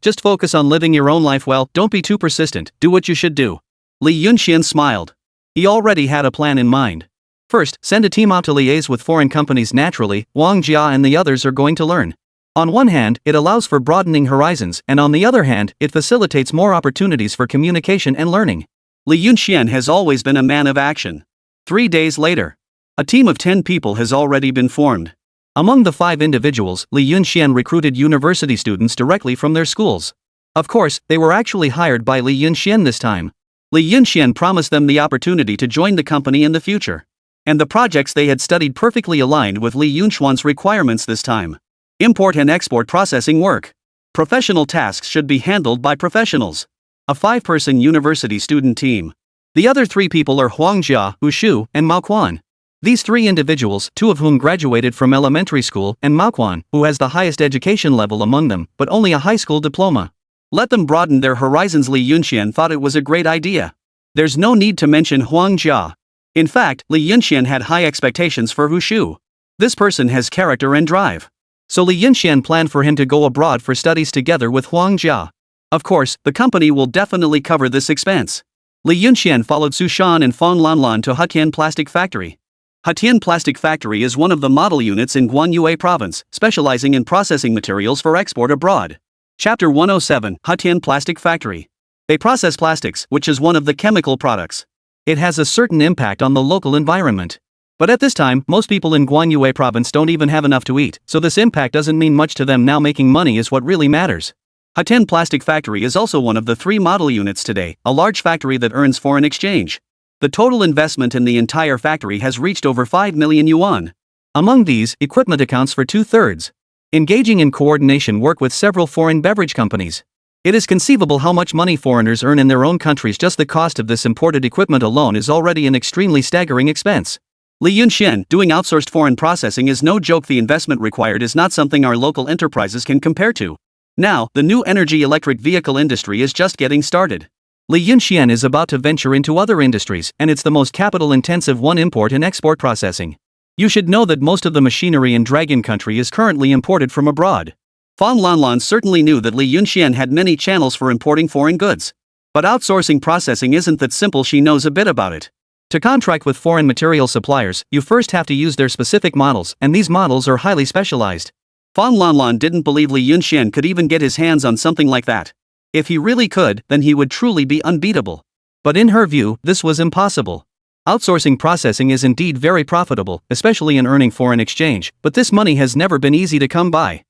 Just focus on living your own life well, don't be too persistent, do what you should do. Li Yunxian smiled. He already had a plan in mind. First, send a team out to liaise with foreign companies. Naturally, Huang Jia and the others are going to learn. On one hand, it allows for broadening horizons, and on the other hand, it facilitates more opportunities for communication and learning. Li Yunxian has always been a man of action. 3 days later. A team of 10 people has already been formed. Among the 5 individuals, Li Yunxian recruited university students directly from their schools. Of course, they were actually hired by Li Yunxian this time. Li Yunxian promised them the opportunity to join the company in the future. And the projects they had studied perfectly aligned with Li Yunxian's requirements this time. Import and export processing work. Professional tasks should be handled by professionals. A 5-person university student team. The other 3 people are Huang Jia, Wu Shu, and Mao Quan. These 3 individuals, 2 of whom graduated from elementary school, and Mao Quan, who has the highest education level among them, but only a high school diploma. Let them broaden their horizons. Li Yunxian thought it was a great idea. There's no need to mention Huang Jia. In fact, Li Yunxian had high expectations for Wu Shu. This person has character and drive. So Li Yunxian planned for him to go abroad for studies together with Huang Jia. Of course, the company will definitely cover this expense. Li Yunxian followed Su Shan and Fong Lanlan to Hetian Plastic Factory. Hetian Plastic Factory is one of the model units in Guanyue Province, specializing in processing materials for export abroad. Chapter 107, Hetian Plastic Factory. They process plastics, which is one of the chemical products. It has a certain impact on the local environment. But at this time, most people in Guanyue Province don't even have enough to eat, so this impact doesn't mean much to them now. Making money is what really matters. Hetian Plastic Factory is also one of the 3 model units today, a large factory that earns foreign exchange. The total investment in the entire factory has reached over 5 million yuan. Among these, equipment accounts for 2/3. Engaging in coordination work with several foreign beverage companies. It is conceivable how much money foreigners earn in their own countries. Just the cost of this imported equipment alone is already an extremely staggering expense. Li Yunxian, doing outsourced foreign processing is no joke. The investment required is not something our local enterprises can compare to. Now, the new energy electric vehicle industry is just getting started. Li Yunxian is about to venture into other industries, and it's the most capital-intensive one: import and export processing. You should know that most of the machinery in Dragon Country is currently imported from abroad. Fong Lanlan certainly knew that Li Yunxian had many channels for importing foreign goods. But outsourcing processing isn't that simple. She knows a bit about it. To contract with foreign material suppliers, you first have to use their specific models, and these models are highly specialized. Fong Lanlan didn't believe Li Yunxian could even get his hands on something like that. If he really could, then he would truly be unbeatable. But in her view, this was impossible. Outsourcing processing is indeed very profitable, especially in earning foreign exchange, but this money has never been easy to come by.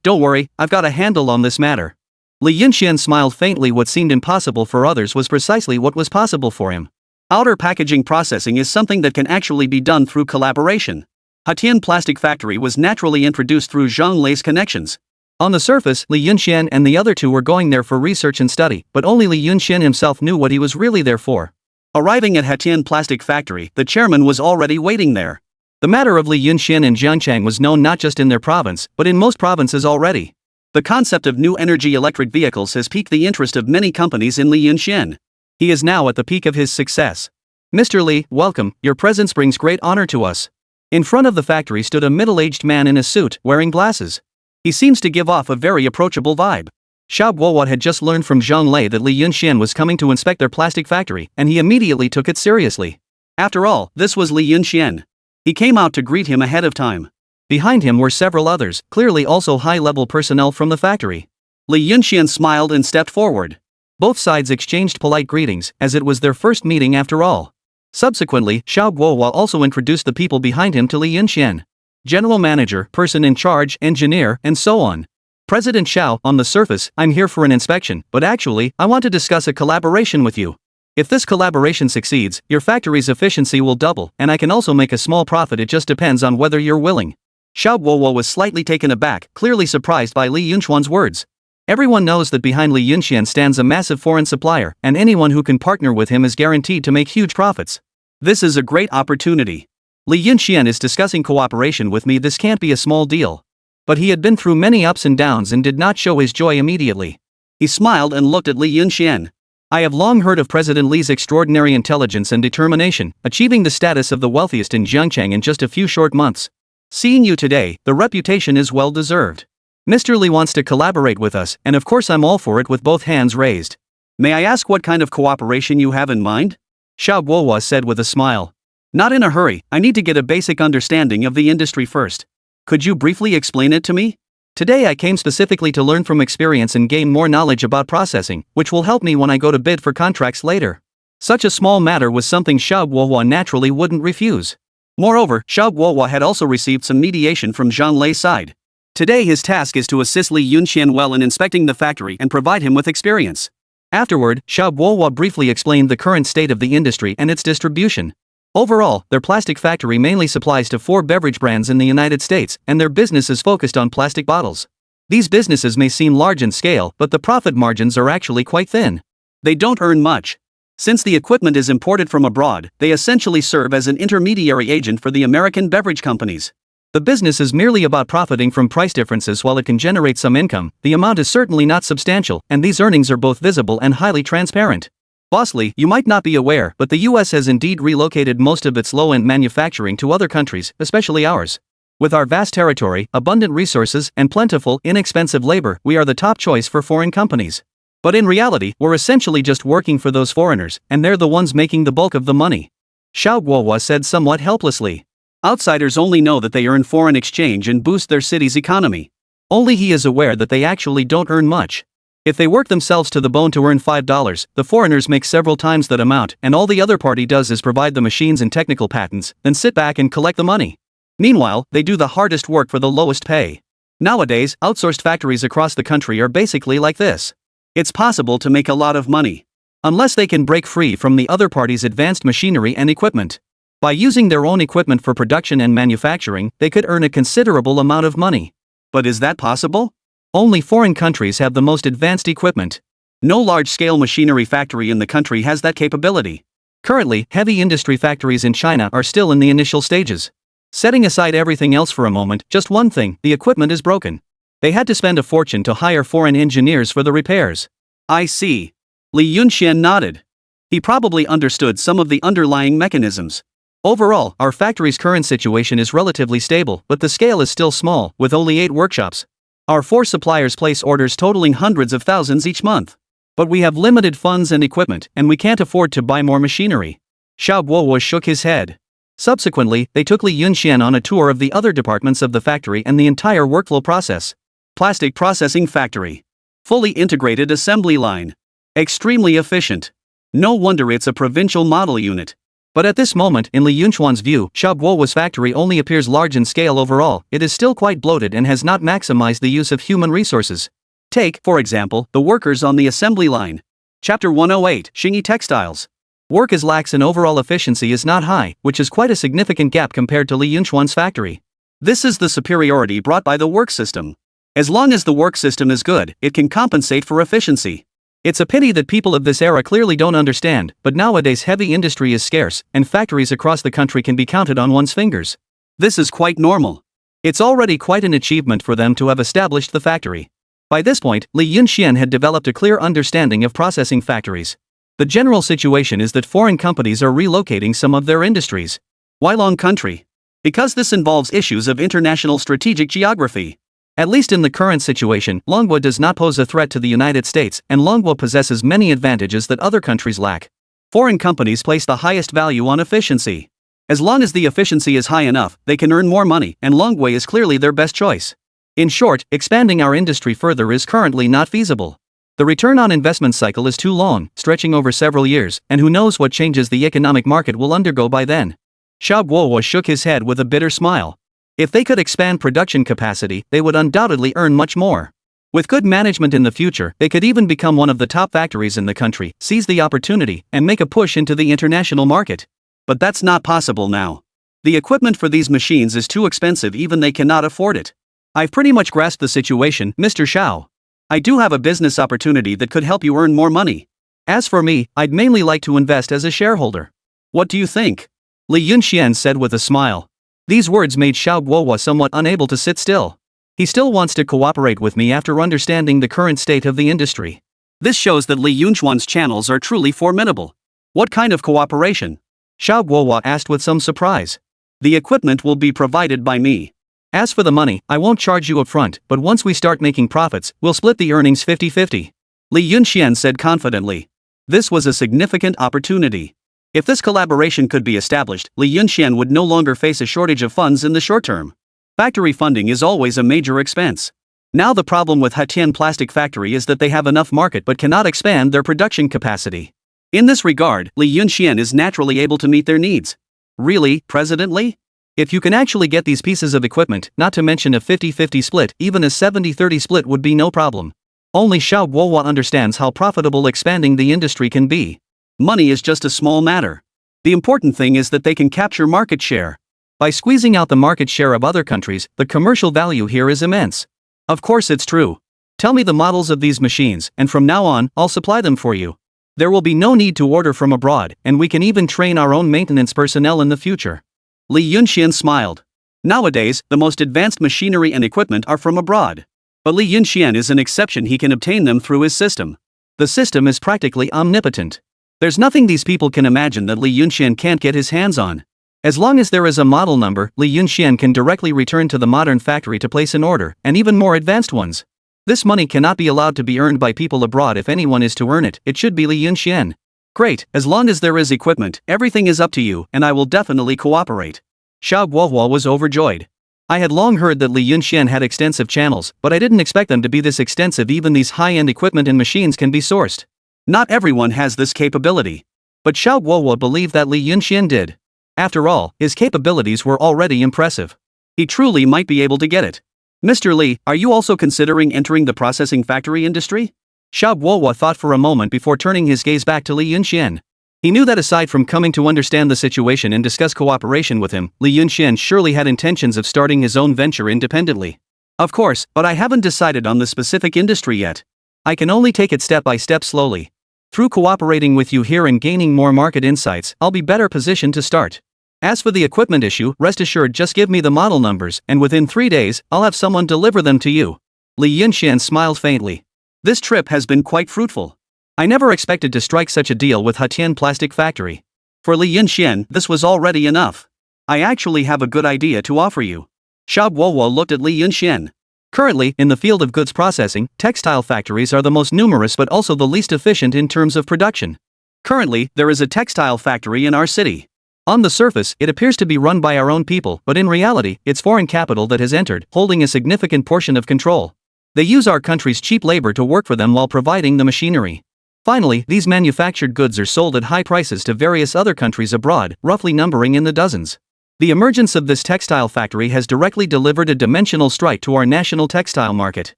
Don't worry, I've got a handle on this matter. Li Yunxian smiled faintly. What seemed impossible for others was precisely what was possible for him. Outer packaging processing is something that can actually be done through collaboration. Hetian Plastic Factory was naturally introduced through Zhang Lei's connections. On the surface, Li Yunxian and the other 2 were going there for research and study, but only Li Yunxian himself knew what he was really there for. Arriving at Hetian Plastic Factory, the chairman was already waiting there. The matter of Li Yunxian and Jiangchang was known not just in their province, but in most provinces already. The concept of new energy electric vehicles has piqued the interest of many companies in Li Yunxian. He is now at the peak of his success. Mr. Li, welcome, your presence brings great honor to us. In front of the factory stood a middle-aged man in a suit, wearing glasses. He seems to give off a very approachable vibe. Xiao Guowat had just learned from Zhang Lei that Li Yunxian was coming to inspect their plastic factory, and he immediately took it seriously. After all, this was Li Yunxian. He came out to greet him ahead of time. Behind him were several others, clearly also high-level personnel from the factory. Li Yunxian smiled and stepped forward. Both sides exchanged polite greetings, as it was their first meeting after all. Subsequently, Xiao Guowat also introduced the people behind him to Li Yunxian. General manager, person in charge, engineer, and so on. President Xiao, on the surface, I'm here for an inspection, but actually, I want to discuss a collaboration with you. If this collaboration succeeds, your factory's efficiency will double, and I can also make a small profit. It just depends on whether you're willing. Xiao Guowo was slightly taken aback, clearly surprised by Li Yunxuan's words. Everyone knows that behind Li Yunxian stands a massive foreign supplier, and anyone who can partner with him is guaranteed to make huge profits. This is a great opportunity. Li Yunxian is discussing cooperation with me. This can't be a small deal. But he had been through many ups and downs and did not show his joy immediately. He smiled and looked at Li Yunxian. I have long heard of President Li's extraordinary intelligence and determination, achieving the status of the wealthiest in Jiangchang in just a few short months. Seeing you today, the reputation is well deserved. Mr. Li wants to collaborate with us, and of course I'm all for it with both hands raised. May I ask what kind of cooperation you have in mind? Xiao Guohua said with a smile. Not in a hurry, I need to get a basic understanding of the industry first. Could you briefly explain it to me? Today I came specifically to learn from experience and gain more knowledge about processing, which will help me when I go to bid for contracts later. Such a small matter was something Xiao Guohua naturally wouldn't refuse. Moreover, Xiao Guohua had also received some mediation from Zhang Lei's side. Today his task is to assist Li Yunxian well in inspecting the factory and provide him with experience. Afterward, Xiao Guohua briefly explained the current state of the industry and its distribution. Overall, their plastic factory mainly supplies to 4 beverage brands in the United States, and their business is focused on plastic bottles. These businesses may seem large in scale, but the profit margins are actually quite thin. They don't earn much. Since the equipment is imported from abroad, they essentially serve as an intermediary agent for the American beverage companies. The business is merely about profiting from price differences. While it can generate some income, the amount is certainly not substantial, and these earnings are both visible and highly transparent. Bossly, you might not be aware, but the US has indeed relocated most of its low-end manufacturing to other countries, especially ours. With our vast territory, abundant resources, and plentiful, inexpensive labor, we are the top choice for foreign companies. But in reality, we're essentially just working for those foreigners, and they're the ones making the bulk of the money. Xiao Guohua said somewhat helplessly. Outsiders only know that they earn foreign exchange and boost their city's economy. Only he is aware that they actually don't earn much. If they work themselves to the bone to earn $5, the foreigners make several times that amount, and all the other party does is provide the machines and technical patents, then sit back and collect the money. Meanwhile, they do the hardest work for the lowest pay. Nowadays, outsourced factories across the country are basically like this. It's possible to make a lot of money, unless they can break free from the other party's advanced machinery and equipment. By using their own equipment for production and manufacturing, they could earn a considerable amount of money. But is that possible? Only foreign countries have the most advanced equipment. No large-scale machinery factory in the country has that capability. Currently, heavy industry factories in China are still in the initial stages. Setting aside everything else for a moment, just one thing: the equipment is broken. They had to spend a fortune to hire foreign engineers for the repairs. I see. Li Yunxian nodded. He probably understood some of the underlying mechanisms. Overall, our factory's current situation is relatively stable, but the scale is still small, with only 8 workshops. Our 4 suppliers place orders totaling hundreds of thousands each month. But we have limited funds and equipment, and we can't afford to buy more machinery. Xiao Guohua shook his head. Subsequently, they took Li Yunxian on a tour of the other departments of the factory and the entire workflow process. Plastic processing factory. Fully integrated assembly line. Extremely efficient. No wonder it's a provincial model unit. But at this moment, in Li Yunxuan's view, Xiao Guohua's factory only appears large in scale overall. It is still quite bloated and has not maximized the use of human resources. Take, for example, the workers on the assembly line. Chapter 108, Xingyi Textiles. Work is lax and overall efficiency is not high, which is quite a significant gap compared to Li Yunxuan's factory. This is the superiority brought by the work system. As long as the work system is good, it can compensate for efficiency. It's a pity that people of this era clearly don't understand, but nowadays heavy industry is scarce, and factories across the country can be counted on one's fingers. This is quite normal. It's already quite an achievement for them to have established the factory. By this point, Li Yunxian had developed a clear understanding of processing factories. The general situation is that foreign companies are relocating some of their industries. Why long country? Because this involves issues of international strategic geography. At least in the current situation, Manhwa does not pose a threat to the United States, and Manhwa possesses many advantages that other countries lack. Foreign companies place the highest value on efficiency. As long as the efficiency is high enough, they can earn more money, and Manhwa is clearly their best choice. In short, expanding our industry further is currently not feasible. The return on investment cycle is too long, stretching over several years, and who knows what changes the economic market will undergo by then. Xiao Guohua shook his head with a bitter smile. If they could expand production capacity, they would undoubtedly earn much more. With good management in the future, they could even become one of the top factories in the country, seize the opportunity, and make a push into the international market. But that's not possible now. The equipment for these machines is too expensive, even they cannot afford it. I've pretty much grasped the situation, Mr. Xiao. I do have a business opportunity that could help you earn more money. As for me, I'd mainly like to invest as a shareholder. What do you think? Li Yunxian said with a smile. These words made Xiao Guohua somewhat unable to sit still. He still wants to cooperate with me after understanding the current state of the industry. This shows that Li Yunxuan's channels are truly formidable. What kind of cooperation? Xiao Guohua asked with some surprise. The equipment will be provided by me. As for the money, I won't charge you up front, but once we start making profits, we'll split the earnings 50-50. Li Yunxian said confidently. This was a significant opportunity. If this collaboration could be established, Li Yunxian would no longer face a shortage of funds in the short term. Factory funding is always a major expense. Now the problem with Hatian Plastic Factory is that they have enough market but cannot expand their production capacity. In this regard, Li Yunxian is naturally able to meet their needs. Really, President Li? If you can actually get these pieces of equipment, not to mention a 50-50 split, even a 70-30 split would be no problem. Only Xiao Guohua understands how profitable expanding the industry can be. Money is just a small matter. The important thing is that they can capture market share. By squeezing out the market share of other countries, the commercial value here is immense. Of course it's true. Tell me the models of these machines, and from now on, I'll supply them for you. There will be no need to order from abroad, and we can even train our own maintenance personnel in the future. Li Yunxian smiled. Nowadays, the most advanced machinery and equipment are from abroad. But Li Yunxian is an exception. He can obtain them through his system. The system is practically omnipotent. There's nothing these people can imagine that Li Yunxian can't get his hands on. As long as there is a model number, Li Yunxian can directly return to the modern factory to place an order, and even more advanced ones. This money cannot be allowed to be earned by people abroad. If anyone is to earn it, it should be Li Yunxian. Great, as long as there is equipment, everything is up to you, and I will definitely cooperate. Xiao Guohua was overjoyed. I had long heard that Li Yunxian had extensive channels, but I didn't expect them to be this extensive. Even these high-end equipment and machines can be sourced. Not everyone has this capability. But Xiao Guohua believed that Li Yunxian did. After all, his capabilities were already impressive. He truly might be able to get it. Mr. Li, are you also considering entering the processing factory industry? Xiao Guohua thought for a moment before turning his gaze back to Li Yunxian. He knew that aside from coming to understand the situation and discuss cooperation with him, Li Yunxian surely had intentions of starting his own venture independently. Of course, but I haven't decided on the specific industry yet. I can only take it step by step slowly. Through cooperating with you here and gaining more market insights, I'll be better positioned to start. As for the equipment issue, rest assured, just give me the model numbers, and within 3 days, I'll have someone deliver them to you. Li Yunxian smiled faintly. This trip has been quite fruitful. I never expected to strike such a deal with Hetian Plastic Factory. For Li Yunxian, this was already enough. I actually have a good idea to offer you. Xiao Guohua looked at Li Yunxian. Currently, in the field of goods processing, textile factories are the most numerous but also the least efficient in terms of production. Currently, there is a textile factory in our city. On the surface, it appears to be run by our own people, but in reality, it's foreign capital that has entered, holding a significant portion of control. They use our country's cheap labor to work for them while providing the machinery. Finally, these manufactured goods are sold at high prices to various other countries abroad, roughly numbering in the dozens. The emergence of this textile factory has directly delivered a dimensional strike to our national textile market.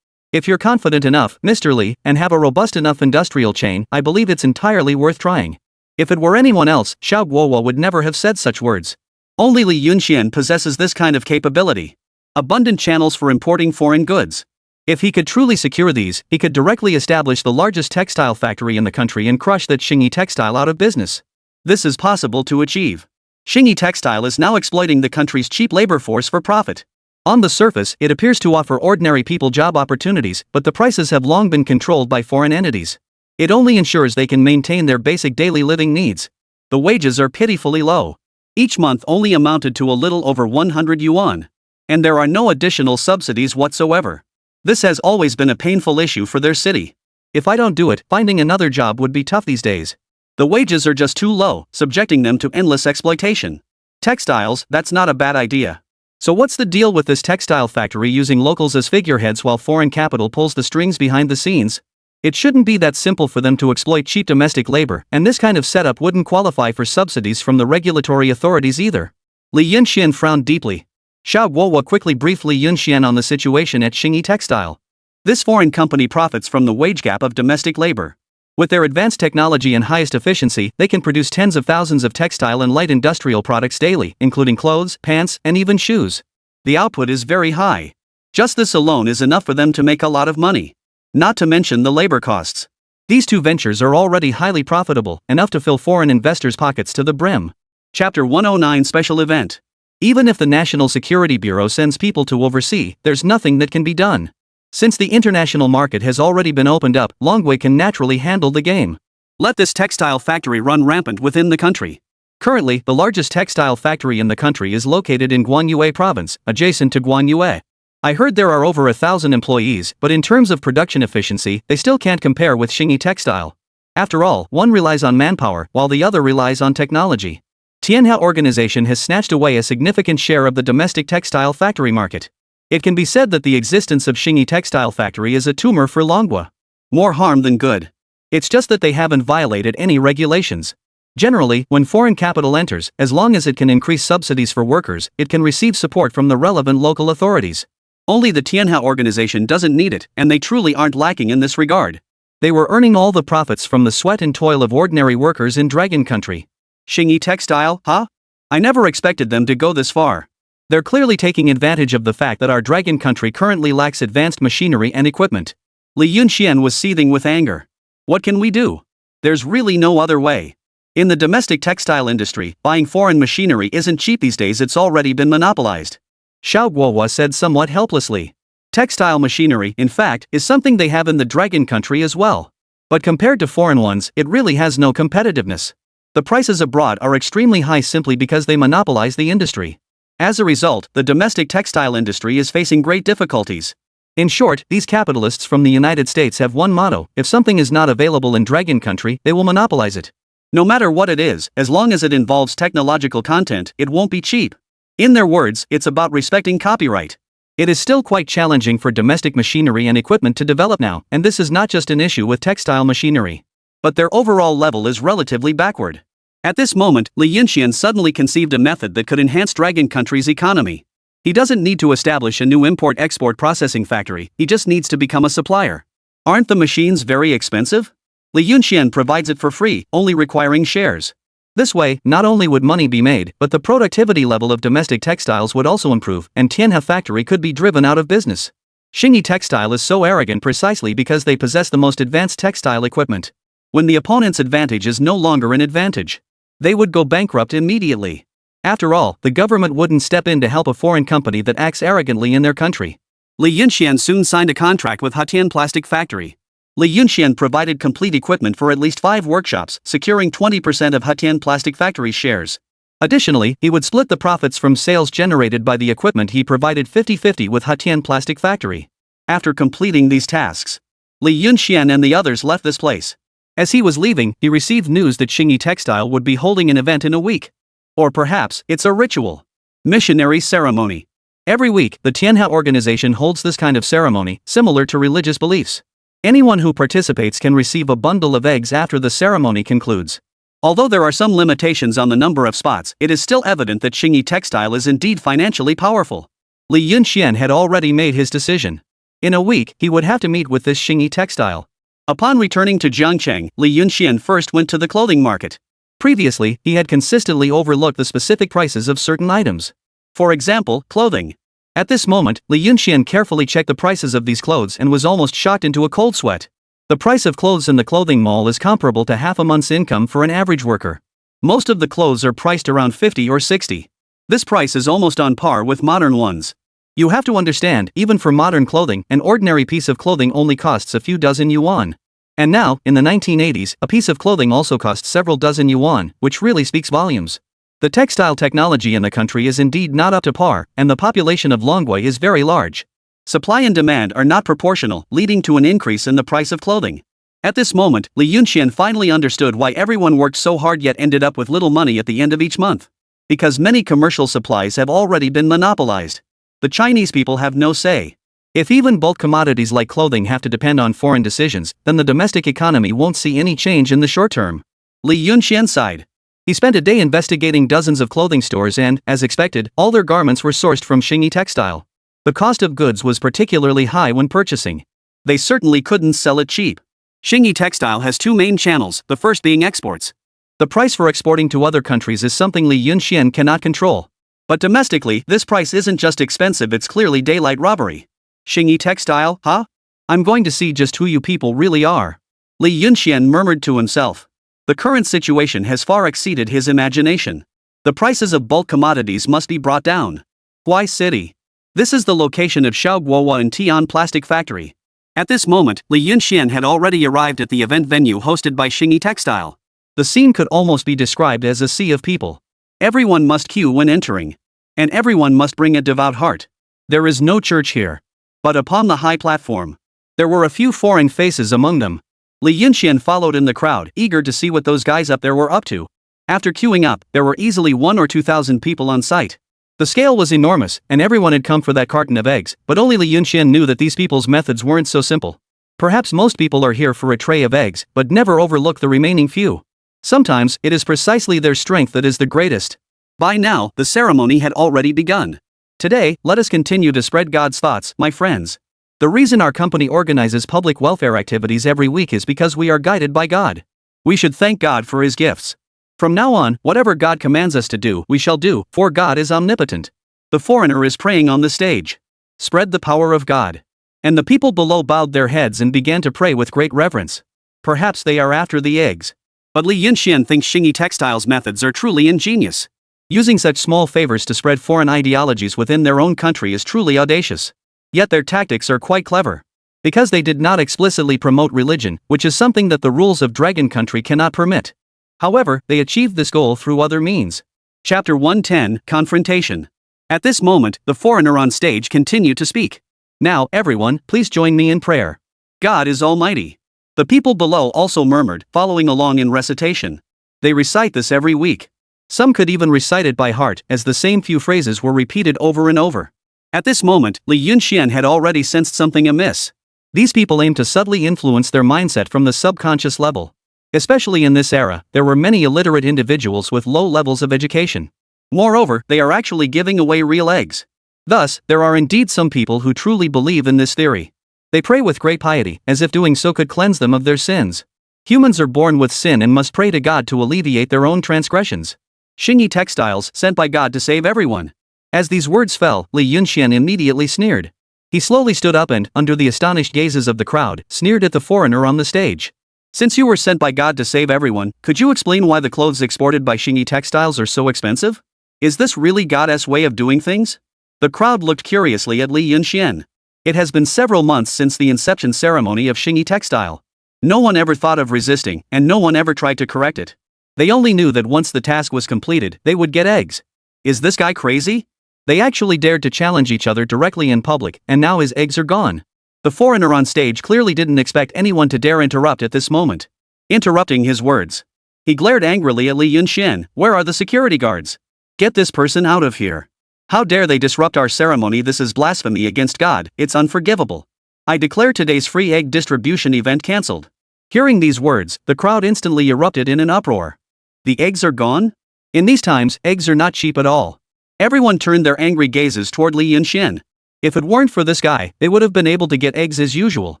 If you're confident enough, Mr. Li, and have a robust enough industrial chain, I believe it's entirely worth trying. If it were anyone else, Xiao Guohua would never have said such words. Only Li Yunxian possesses this kind of capability. Abundant channels for importing foreign goods. If he could truly secure these, he could directly establish the largest textile factory in the country and crush that Xingyi Textile out of business. This is possible to achieve. Xingyi Textile is now exploiting the country's cheap labor force for profit. On the surface, it appears to offer ordinary people job opportunities, but the prices have long been controlled by foreign entities. It only ensures they can maintain their basic daily living needs. The wages are pitifully low. Each month only amounted to a little over 100 yuan. And there are no additional subsidies whatsoever. This has always been a painful issue for their city. If I don't do it, finding another job would be tough these days. The wages are just too low, subjecting them to endless exploitation. Textiles, that's not a bad idea. So what's the deal with this textile factory using locals as figureheads while foreign capital pulls the strings behind the scenes? It shouldn't be that simple for them to exploit cheap domestic labor, and this kind of setup wouldn't qualify for subsidies from the regulatory authorities either. Li Yunxian frowned deeply. Xiao Guohua quickly briefed Li Yunxian on the situation at Xingyi Textile. This foreign company profits from the wage gap of domestic labor. With their advanced technology and highest efficiency, they can produce tens of thousands of textile and light industrial products daily, including clothes, pants, and even shoes. The output is very high. Just this alone is enough for them to make a lot of money. Not to mention the labor costs. These two ventures are already highly profitable, enough to fill foreign investors' pockets to the brim. Chapter 109 Special Event. Even if the National Security Bureau sends people to oversee, there's nothing that can be done. Since the international market has already been opened up, Longwei can naturally handle the game. Let this textile factory run rampant within the country. Currently, the largest textile factory in the country is located in Guanyue province, adjacent to Guanyue. I heard there are over 1,000 employees, but in terms of production efficiency, they still can't compare with Xingyi Textile. After all, one relies on manpower, while the other relies on technology. Tianhua organization has snatched away a significant share of the domestic textile factory market. It can be said that the existence of Xingyi Textile Factory is a tumor for Longwa. More harm than good. It's just that they haven't violated any regulations. Generally, when foreign capital enters, as long as it can increase subsidies for workers, it can receive support from the relevant local authorities. Only the Tianhua organization doesn't need it, and they truly aren't lacking in this regard. They were earning all the profits from the sweat and toil of ordinary workers in Dragon Country. Xingyi Textile, huh? I never expected them to go this far. They're clearly taking advantage of the fact that our Dragon Country currently lacks advanced machinery and equipment. Li Yunxian was seething with anger. What can we do? There's really no other way. In the domestic textile industry, buying foreign machinery isn't cheap these days, it's already been monopolized. Xiao Guohua said somewhat helplessly. Textile machinery, in fact, is something they have in the Dragon Country as well. But compared to foreign ones, it really has no competitiveness. The prices abroad are extremely high simply because they monopolize the industry. As a result, the domestic textile industry is facing great difficulties. In short, these capitalists from the United States have one motto: if something is not available in Dragon Country, they will monopolize it. No matter what it is, as long as it involves technological content, it won't be cheap. In their words, it's about respecting copyright. It is still quite challenging for domestic machinery and equipment to develop now, and this is not just an issue with textile machinery. But their overall level is relatively backward. At this moment, Li Yunxian suddenly conceived a method that could enhance Dragon Country's economy. He doesn't need to establish a new import-export processing factory, he just needs to become a supplier. Aren't the machines very expensive? Li Yunxian provides it for free, only requiring shares. This way, not only would money be made, but the productivity level of domestic textiles would also improve, and Tianhua factory could be driven out of business. Xingyi Textile is so arrogant precisely because they possess the most advanced textile equipment. When the opponent's advantage is no longer an advantage, they would go bankrupt immediately. After all, the government wouldn't step in to help a foreign company that acts arrogantly in their country. Li Yunxian soon signed a contract with Hatian Plastic Factory. Li Yunxian provided complete equipment for at least 5 workshops, securing 20% of Hatian Plastic Factory's shares. Additionally, he would split the profits from sales generated by the equipment he provided 50-50 with Hatian Plastic Factory. After completing these tasks, Li Yunxian and the others left this place. As he was leaving, he received news that Xingyi Textile would be holding an event in a week. Or perhaps, it's a ritual. Missionary ceremony. Every week, the Tianhua organization holds this kind of ceremony, similar to religious beliefs. Anyone who participates can receive a bundle of eggs after the ceremony concludes. Although there are some limitations on the number of spots, it is still evident that Xingyi Textile is indeed financially powerful. Li Yunxian had already made his decision. In a week, he would have to meet with this Xingyi Textile. Upon returning to Jiangcheng, Li Yunxian first went to the clothing market. Previously, he had consistently overlooked the specific prices of certain items. For example, clothing. At this moment, Li Yunxian carefully checked the prices of these clothes and was almost shocked into a cold sweat. The price of clothes in the clothing mall is comparable to half a month's income for an average worker. Most of the clothes are priced around 50 or 60. This price is almost on par with modern ones. You have to understand, even for modern clothing, an ordinary piece of clothing only costs a few dozen yuan. And now, in the 1980s, a piece of clothing also costs several dozen yuan, which really speaks volumes. The textile technology in the country is indeed not up to par, and the population of Longwei is very large. Supply and demand are not proportional, leading to an increase in the price of clothing. At this moment, Li Yunxian finally understood why everyone worked so hard yet ended up with little money at the end of each month. Because many commercial supplies have already been monopolized. The Chinese people have no say. If even bulk commodities like clothing have to depend on foreign decisions, then the domestic economy won't see any change in the short term. Li Yunxian sighed. He spent a day investigating dozens of clothing stores and, as expected, all their garments were sourced from Xingyi Textile. The cost of goods was particularly high when purchasing. They certainly couldn't sell it cheap. Xingyi Textile has 2 main channels, the first being exports. The price for exporting to other countries is something Li Yunxian cannot control. But domestically, this price isn't just expensive, it's clearly daylight robbery. Xingyi Textile, huh? I'm going to see just who you people really are. Li Yunxian murmured to himself. The current situation has far exceeded his imagination. The prices of bulk commodities must be brought down. Huai City. This is the location of Xiao Guohua and Tian Plastic Factory. At this moment, Li Yunxian had already arrived at the event venue hosted by Xingyi Textile. The scene could almost be described as a sea of people. Everyone must queue when entering. And everyone must bring a devout heart. There is no church here. But upon the high platform, there were a few foreign faces among them. Li Yunxian followed in the crowd, eager to see what those guys up there were up to. After queuing up, there were easily 1,000 or 2,000 people on site. The scale was enormous, and everyone had come for that carton of eggs, but only Li Yunxian knew that these people's methods weren't so simple. Perhaps most people are here for a tray of eggs, but never overlook the remaining few. Sometimes it is precisely their strength that is the greatest. By now, the ceremony had already begun. Today, let us continue to spread God's thoughts, my friends. The reason our company organizes public welfare activities every week is because we are guided by God. We should thank God for His gifts. From now on, whatever God commands us to do, we shall do, for God is omnipotent. The foreigner is praying on the stage. Spread the power of God. And the people below bowed their heads and began to pray with great reverence. Perhaps they are after the eggs. But Li Yunxian thinks Xingyi Textile's methods are truly ingenious. Using such small favors to spread foreign ideologies within their own country is truly audacious. Yet their tactics are quite clever. Because they did not explicitly promote religion, which is something that the rules of Dragon Country cannot permit. However, they achieved this goal through other means. Chapter 110, Confrontation. At this moment, the foreigner on stage continued to speak. Now, everyone, please join me in prayer. God is Almighty. The people below also murmured, following along in recitation. They recite this every week. Some could even recite it by heart, as the same few phrases were repeated over and over. At this moment, Li Yunxian had already sensed something amiss. These people aim to subtly influence their mindset from the subconscious level. Especially in this era, there were many illiterate individuals with low levels of education. Moreover, they are actually giving away real eggs. Thus, there are indeed some people who truly believe in this theory. They pray with great piety, as if doing so could cleanse them of their sins. Humans are born with sin and must pray to God to alleviate their own transgressions. Xingyi Textiles, sent by God to save everyone. As these words fell, Li Yunxian immediately sneered. He slowly stood up and, under the astonished gazes of the crowd, sneered at the foreigner on the stage. Since you were sent by God to save everyone, could you explain why the clothes exported by Xingyi Textiles are so expensive? Is this really God's way of doing things? The crowd looked curiously at Li Yunxian. It has been several months since the inception ceremony of Xingyi Textile. No one ever thought of resisting, and no one ever tried to correct it. They only knew that once the task was completed, they would get eggs. Is this guy crazy? They actually dared to challenge each other directly in public, and now his eggs are gone. The foreigner on stage clearly didn't expect anyone to dare interrupt at this moment. Interrupting his words, he glared angrily at Li Yunxian. Where are the security guards? Get this person out of here. How dare they disrupt our ceremony? This is blasphemy against God, it's unforgivable. I declare today's free egg distribution event cancelled. Hearing these words, the crowd instantly erupted in an uproar. The eggs are gone? In these times, eggs are not cheap at all. Everyone turned their angry gazes toward Li Yunxian. If it weren't for this guy, they would have been able to get eggs as usual.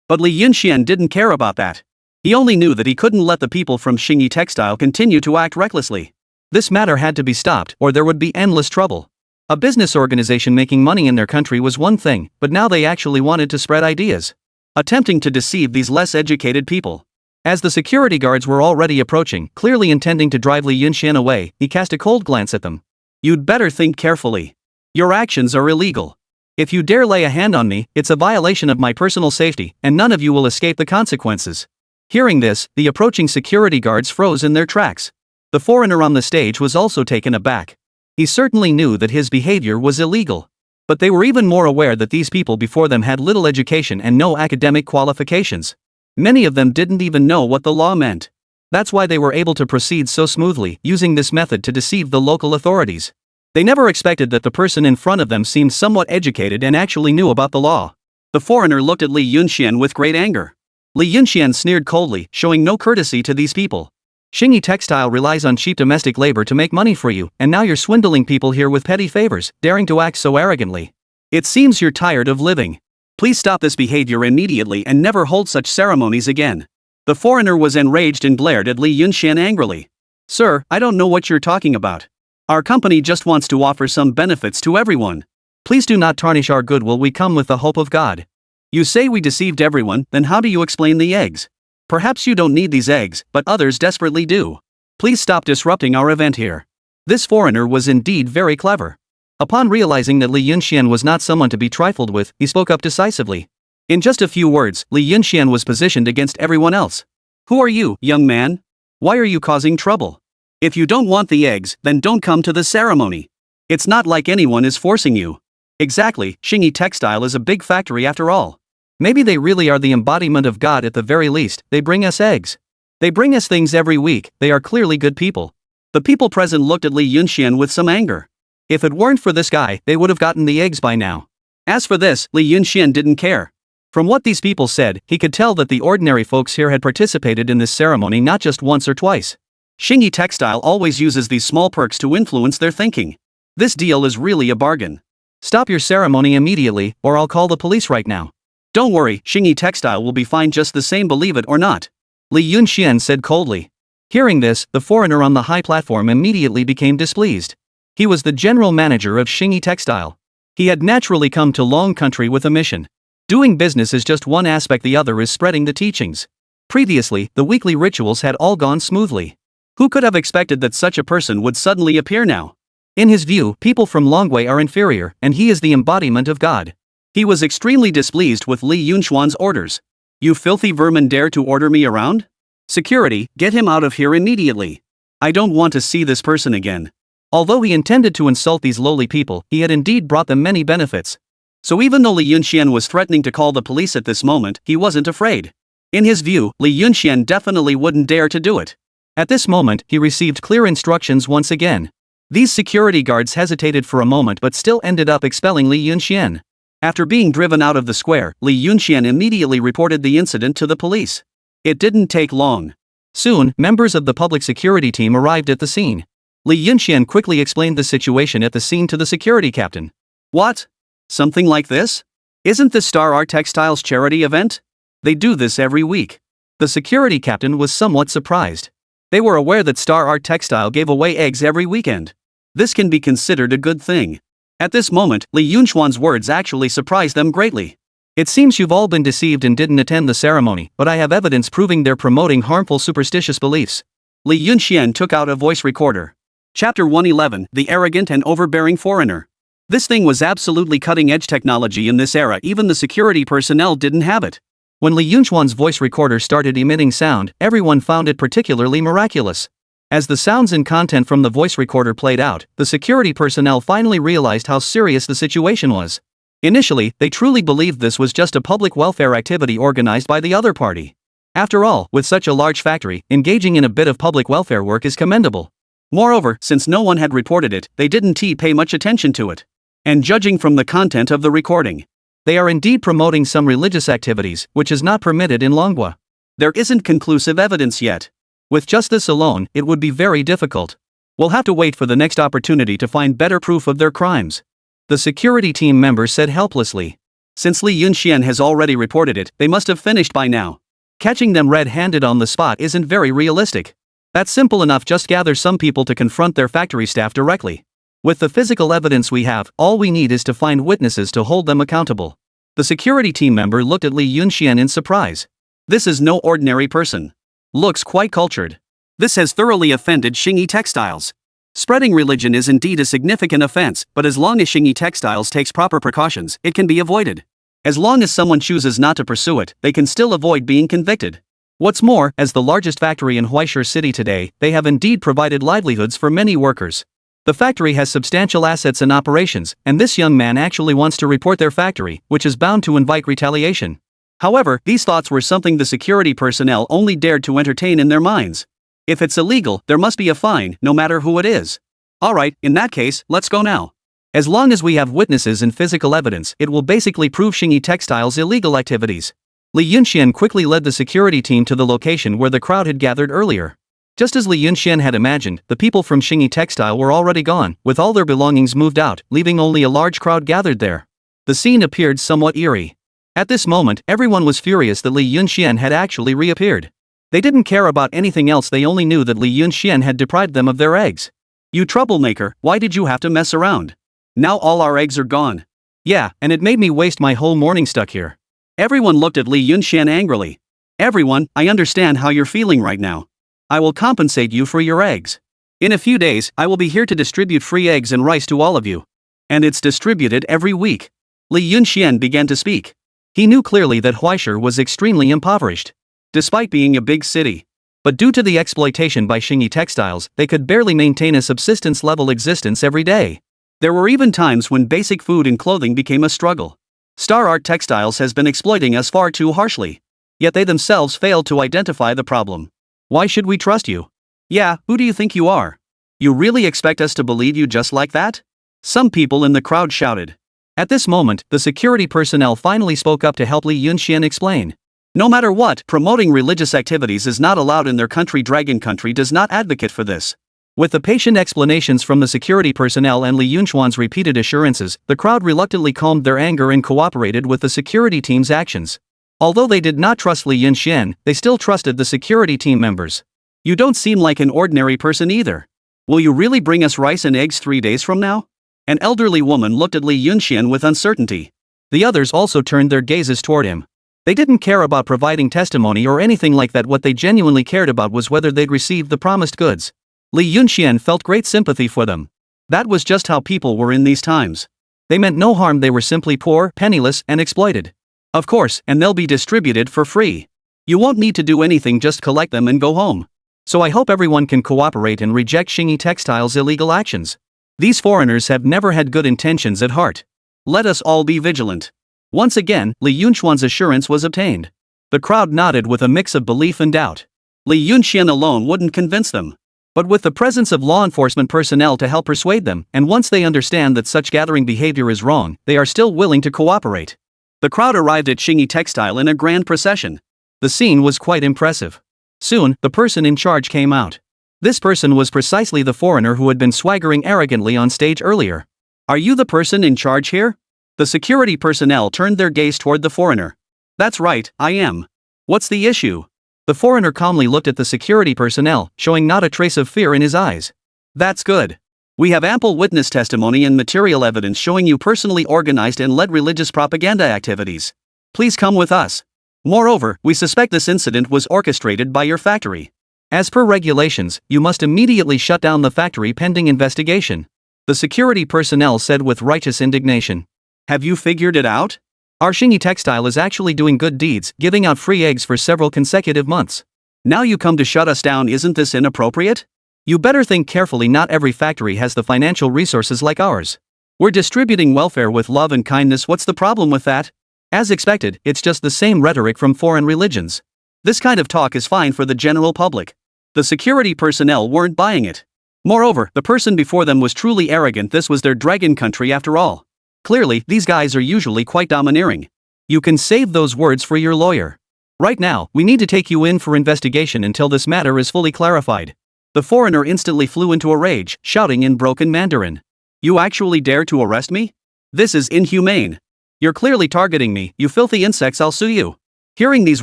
But Li Yunxian didn't care about that. He only knew that he couldn't let the people from Xingyi Textile continue to act recklessly. This matter had to be stopped, or there would be endless trouble. A business organization making money in their country was one thing, but now they actually wanted to spread ideas. Attempting to deceive these less educated people. As the security guards were already approaching, clearly intending to drive Li Yunxian away, he cast a cold glance at them. You'd better think carefully. Your actions are illegal. If you dare lay a hand on me, it's a violation of my personal safety, and none of you will escape the consequences. Hearing this, the approaching security guards froze in their tracks. The foreigner on the stage was also taken aback. He certainly knew that his behavior was illegal. But they were even more aware that these people before them had little education and no academic qualifications. Many of them didn't even know what the law meant. That's why they were able to proceed so smoothly, using this method to deceive the local authorities. They never expected that the person in front of them seemed somewhat educated and actually knew about the law. The foreigner looked at Li Yunxian with great anger. Li Yunxian sneered coldly, showing no courtesy to these people. Xingyi Textile relies on cheap domestic labor to make money for you, and now you're swindling people here with petty favors, daring to act so arrogantly. It seems you're tired of living. Please stop this behavior immediately and never hold such ceremonies again. The foreigner was enraged and glared at Li Yunxian angrily. Sir, I don't know what you're talking about. Our company just wants to offer some benefits to everyone. Please do not tarnish our goodwill. We come with the hope of God. You say we deceived everyone, then how do you explain the eggs? Perhaps you don't need these eggs, but others desperately do. Please stop disrupting our event here. This foreigner was indeed very clever. Upon realizing that Li Yunxian was not someone to be trifled with, he spoke up decisively. In just a few words, Li Yunxian was positioned against everyone else. Who are you, young man? Why are you causing trouble? If you don't want the eggs, then don't come to the ceremony. It's not like anyone is forcing you. Exactly, Xingyi Textile is a big factory after all. Maybe they really are the embodiment of God at the very least. They bring us eggs. They bring us things every week. They are clearly good people. The people present looked at Li Yunxian with some anger. If it weren't for this guy, they would have gotten the eggs by now. As for this, Li Yunxian didn't care. From what these people said, he could tell that the ordinary folks here had participated in this ceremony not just once or twice. Xingyi Textile always uses these small perks to influence their thinking. This deal is really a bargain. Stop your ceremony immediately, or I'll call the police right now. Don't worry, Xingyi Textile will be fine just the same, believe it or not. Li Yunxian said coldly. Hearing this, the foreigner on the high platform immediately became displeased. He was the general manager of Xingyi Textile. He had naturally come to Long Country with a mission. Doing business is just one aspect, the other is spreading the teachings. Previously, the weekly rituals had all gone smoothly. Who could have expected that such a person would suddenly appear now? In his view, people from Longwei are inferior, and he is the embodiment of God. He was extremely displeased with Li Yunxuan's orders. You filthy vermin dare to order me around? Security, get him out of here immediately. I don't want to see this person again. Although he intended to insult these lowly people, he had indeed brought them many benefits. So even though Li Yunxian was threatening to call the police at this moment, he wasn't afraid. In his view, Li Yunxian definitely wouldn't dare to do it. At this moment, he received clear instructions once again. These security guards hesitated for a moment but still ended up expelling Li Yunxian. After being driven out of the square, Li Yunxian immediately reported the incident to the police. It didn't take long. Soon, members of the public security team arrived at the scene. Li Yunxian quickly explained the situation at the scene to the security captain. What? Something like this? Isn't this Star Art Textiles charity event? They do this every week. The security captain was somewhat surprised. They were aware that Star Art Textile gave away eggs every weekend. This can be considered a good thing. At this moment, Li Yunxuan's words actually surprised them greatly. It seems you've all been deceived and didn't attend the ceremony, but I have evidence proving they're promoting harmful superstitious beliefs. Li Yunxian took out a voice recorder. Chapter 111, The Arrogant and Overbearing Foreigner. This thing was absolutely cutting-edge technology in this era, even the security personnel didn't have it. When Li Yunxuan's voice recorder started emitting sound, everyone found it particularly miraculous. As the sounds and content from the voice recorder played out, the security personnel finally realized how serious the situation was. Initially, they truly believed this was just a public welfare activity organized by the other party. After all, with such a large factory, engaging in a bit of public welfare work is commendable. Moreover, since no one had reported it, they didn't pay much attention to it. And judging from the content of the recording, they are indeed promoting some religious activities, which is not permitted in Manhwa. There isn't conclusive evidence yet. With just this alone, it would be very difficult. We'll have to wait for the next opportunity to find better proof of their crimes. The security team member said helplessly. Since Li Yunxian has already reported it, they must have finished by now. Catching them red-handed on the spot isn't very realistic. That's simple enough, just gather some people to confront their factory staff directly. With the physical evidence we have, all we need is to find witnesses to hold them accountable. The security team member looked at Li Yunxian in surprise. This is no ordinary person. Looks quite cultured. This has thoroughly offended Xingyi Textiles. Spreading religion is indeed a significant offense, but as long as Xingyi Textiles takes proper precautions, it can be avoided. As long as someone chooses not to pursue it, they can still avoid being convicted. What's more, as the largest factory in Huaishur City today, they have indeed provided livelihoods for many workers. The factory has substantial assets and operations, and this young man actually wants to report their factory, which is bound to invite retaliation. However, these thoughts were something the security personnel only dared to entertain in their minds. If it's illegal, there must be a fine, no matter who it is. Alright, in that case, let's go now. As long as we have witnesses and physical evidence, it will basically prove Xingyi Textiles' illegal activities. Li Yunxian quickly led the security team to the location where the crowd had gathered earlier. Just as Li Yunxian had imagined, the people from Xingyi Textile were already gone, with all their belongings moved out, leaving only a large crowd gathered there. The scene appeared somewhat eerie. At this moment, everyone was furious that Li Yunxian had actually reappeared. They didn't care about anything else, they only knew that Li Yunxian had deprived them of their eggs. You troublemaker, why did you have to mess around? Now all our eggs are gone. Yeah, and it made me waste my whole morning stuck here. Everyone looked at Li Yunxian angrily. Everyone, I understand how you're feeling right now. I will compensate you for your eggs. In a few days, I will be here to distribute free eggs and rice to all of you. And it's distributed every week. Li Yunxian began to speak. He knew clearly that Huaishur was extremely impoverished, despite being a big city. But due to the exploitation by Xingyi Textiles, they could barely maintain a subsistence-level existence every day. There were even times when basic food and clothing became a struggle. Star Art Textiles has been exploiting us far too harshly. Yet they themselves failed to identify the problem. Why should we trust you? Yeah, who do you think you are? You really expect us to believe you just like that? Some people in the crowd shouted. At this moment, the security personnel finally spoke up to help Li Yunxian explain. No matter what, promoting religious activities is not allowed in their country. Dragon Country does not advocate for this. With the patient explanations from the security personnel and Li Yunxuan's repeated assurances, the crowd reluctantly calmed their anger and cooperated with the security team's actions. Although they did not trust Li Yunxian, they still trusted the security team members. You don't seem like an ordinary person either. Will you really bring us rice and eggs 3 days from now? An elderly woman looked at Li Yunxian with uncertainty. The others also turned their gazes toward him. They didn't care about providing testimony or anything like that. What they genuinely cared about was whether they'd received the promised goods. Li Yunxian felt great sympathy for them. That was just how people were in these times. They meant no harm. They were simply poor, penniless, and exploited. Of course, and they'll be distributed for free. You won't need to do anything, just collect them and go home. So I hope everyone can cooperate and reject Xingyi Textile's illegal actions. These foreigners have never had good intentions at heart. Let us all be vigilant. Once again, Li Yunxuan's assurance was obtained. The crowd nodded with a mix of belief and doubt. Li Yunxian alone wouldn't convince them. But with the presence of law enforcement personnel to help persuade them, and once they understand that such gathering behavior is wrong, they are still willing to cooperate. The crowd arrived at Xingyi Textile in a grand procession. The scene was quite impressive. Soon, the person in charge came out. This person was precisely the foreigner who had been swaggering arrogantly on stage earlier. Are you the person in charge here? The security personnel turned their gaze toward the foreigner. That's right, I am. What's the issue? The foreigner calmly looked at the security personnel, showing not a trace of fear in his eyes. That's good. We have ample witness testimony and material evidence showing you personally organized and led religious propaganda activities. Please come with us. Moreover, we suspect this incident was orchestrated by your factory. As per regulations, you must immediately shut down the factory pending investigation. The security personnel said with righteous indignation. Have you figured it out? Our Xingyi Textile is actually doing good deeds, giving out free eggs for several consecutive months. Now you come to shut us down. Isn't this inappropriate? You better think carefully. Not every factory has the financial resources like ours. We're distributing welfare with love and kindness. What's the problem with that? As expected, it's just the same rhetoric from foreign religions. This kind of talk is fine for the general public. The security personnel weren't buying it. Moreover, the person before them was truly arrogant. This was their dragon country after all. Clearly, these guys are usually quite domineering. You can save those words for your lawyer. Right now, we need to take you in for investigation until this matter is fully clarified. The foreigner instantly flew into a rage, shouting in broken Mandarin. You actually dare to arrest me? This is inhumane. You're clearly targeting me, you filthy insects. I'll sue you. Hearing these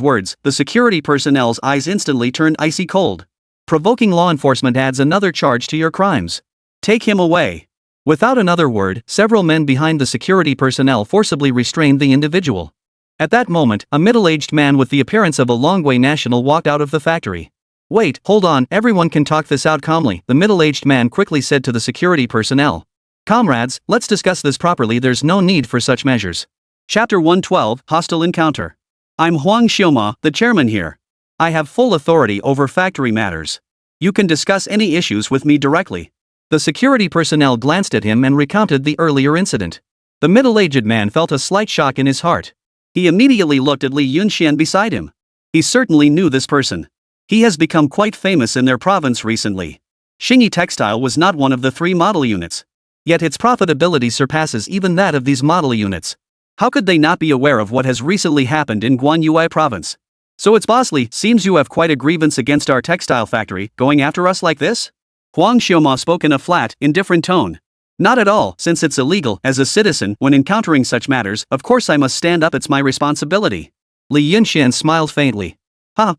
words, the security personnel's eyes instantly turned icy cold. Provoking law enforcement adds another charge to your crimes. Take him away. Without another word, several men behind the security personnel forcibly restrained the individual. At that moment, a middle-aged man with the appearance of a Longwei national walked out of the factory. Wait, hold on, everyone can talk this out calmly, the middle-aged man quickly said to the security personnel. Comrades, let's discuss this properly. There's no need for such measures. Chapter 112, Hostile Encounter. I'm Huang Xiaoma, the chairman here. I have full authority over factory matters. You can discuss any issues with me directly. The security personnel glanced at him and recounted the earlier incident. The middle-aged man felt a slight shock in his heart. He immediately looked at Li Yunxian beside him. He certainly knew this person. He has become quite famous in their province recently. Xingyi Textile was not one of the 3 model units. Yet its profitability surpasses even that of these model units. How could they not be aware of what has recently happened in Guanyuai province? So it's bossly, seems you have quite a grievance against our textile factory, going after us like this? Huang Xiaoma spoke in a flat, indifferent tone. Not at all, since it's illegal. As a citizen, when encountering such matters, of course I must stand up. It's my responsibility. Li Yunxian smiled faintly.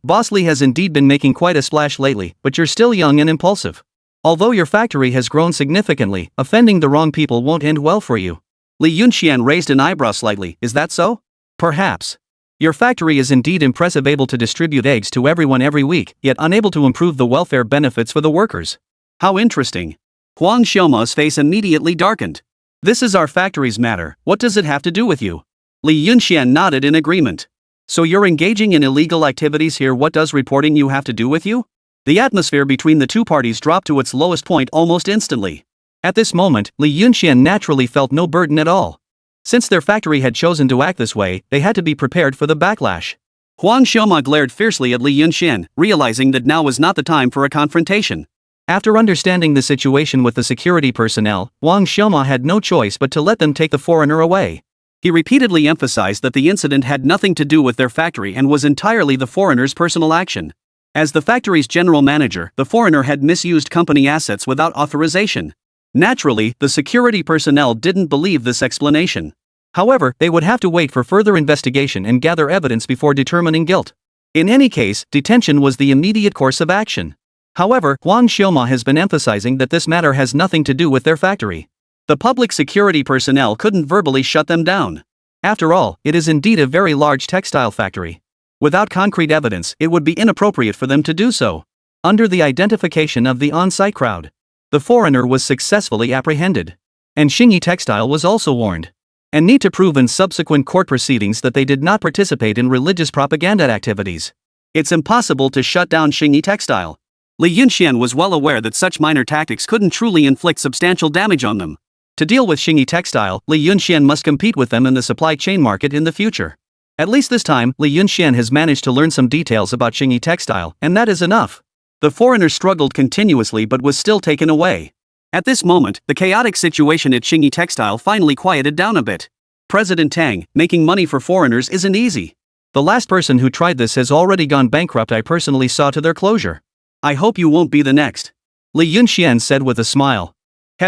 Boss Li has indeed been making quite a splash lately, but you're still young and impulsive. Although your factory has grown significantly, offending the wrong people won't end well for you. Li Yunxian raised an eyebrow slightly. Is that so? Perhaps. Your factory is indeed impressive, able to distribute eggs to everyone every week, yet unable to improve the welfare benefits for the workers. How interesting. Huang Xiaoma's face immediately darkened. This is our factory's matter. What does it have to do with you? Li Yunxian nodded in agreement. So you're engaging in illegal activities here. What does reporting you have to do with you? The atmosphere between the two parties dropped to its lowest point almost instantly. At this moment, Li Yunxian naturally felt no burden at all. Since their factory had chosen to act this way, they had to be prepared for the backlash. Huang Xiaoma glared fiercely at Li Yunxian, realizing that now was not the time for a confrontation. After understanding the situation with the security personnel, Huang Xiaoma had no choice but to let them take the foreigner away. He repeatedly emphasized that the incident had nothing to do with their factory and was entirely the foreigner's personal action. As the factory's general manager, the foreigner had misused company assets without authorization. Naturally, the security personnel didn't believe this explanation. However, they would have to wait for further investigation and gather evidence before determining guilt. In any case, detention was the immediate course of action. However, Huang Xiaoma has been emphasizing that this matter has nothing to do with their factory. The public security personnel couldn't verbally shut them down. After all, it is indeed a very large textile factory. Without concrete evidence, it would be inappropriate for them to do so. Under the identification of the on-site crowd, the foreigner was successfully apprehended. And Xingyi Textile was also warned. And need to prove in subsequent court proceedings that they did not participate in religious propaganda activities. It's impossible to shut down Xingyi Textile. Li Yunxian was well aware that such minor tactics couldn't truly inflict substantial damage on them. To deal with Xingyi Textile, Li Yunxian must compete with them in the supply chain market in the future. At least this time, Li Yunxian has managed to learn some details about Xingyi Textile, and that is enough. The foreigner struggled continuously but was still taken away. At this moment, the chaotic situation at Xingyi Textile finally quieted down a bit. President Tang, making money for foreigners isn't easy. The last person who tried this has already gone bankrupt. I personally saw to their closure. I hope you won't be the next. Li Yunxian said with a smile.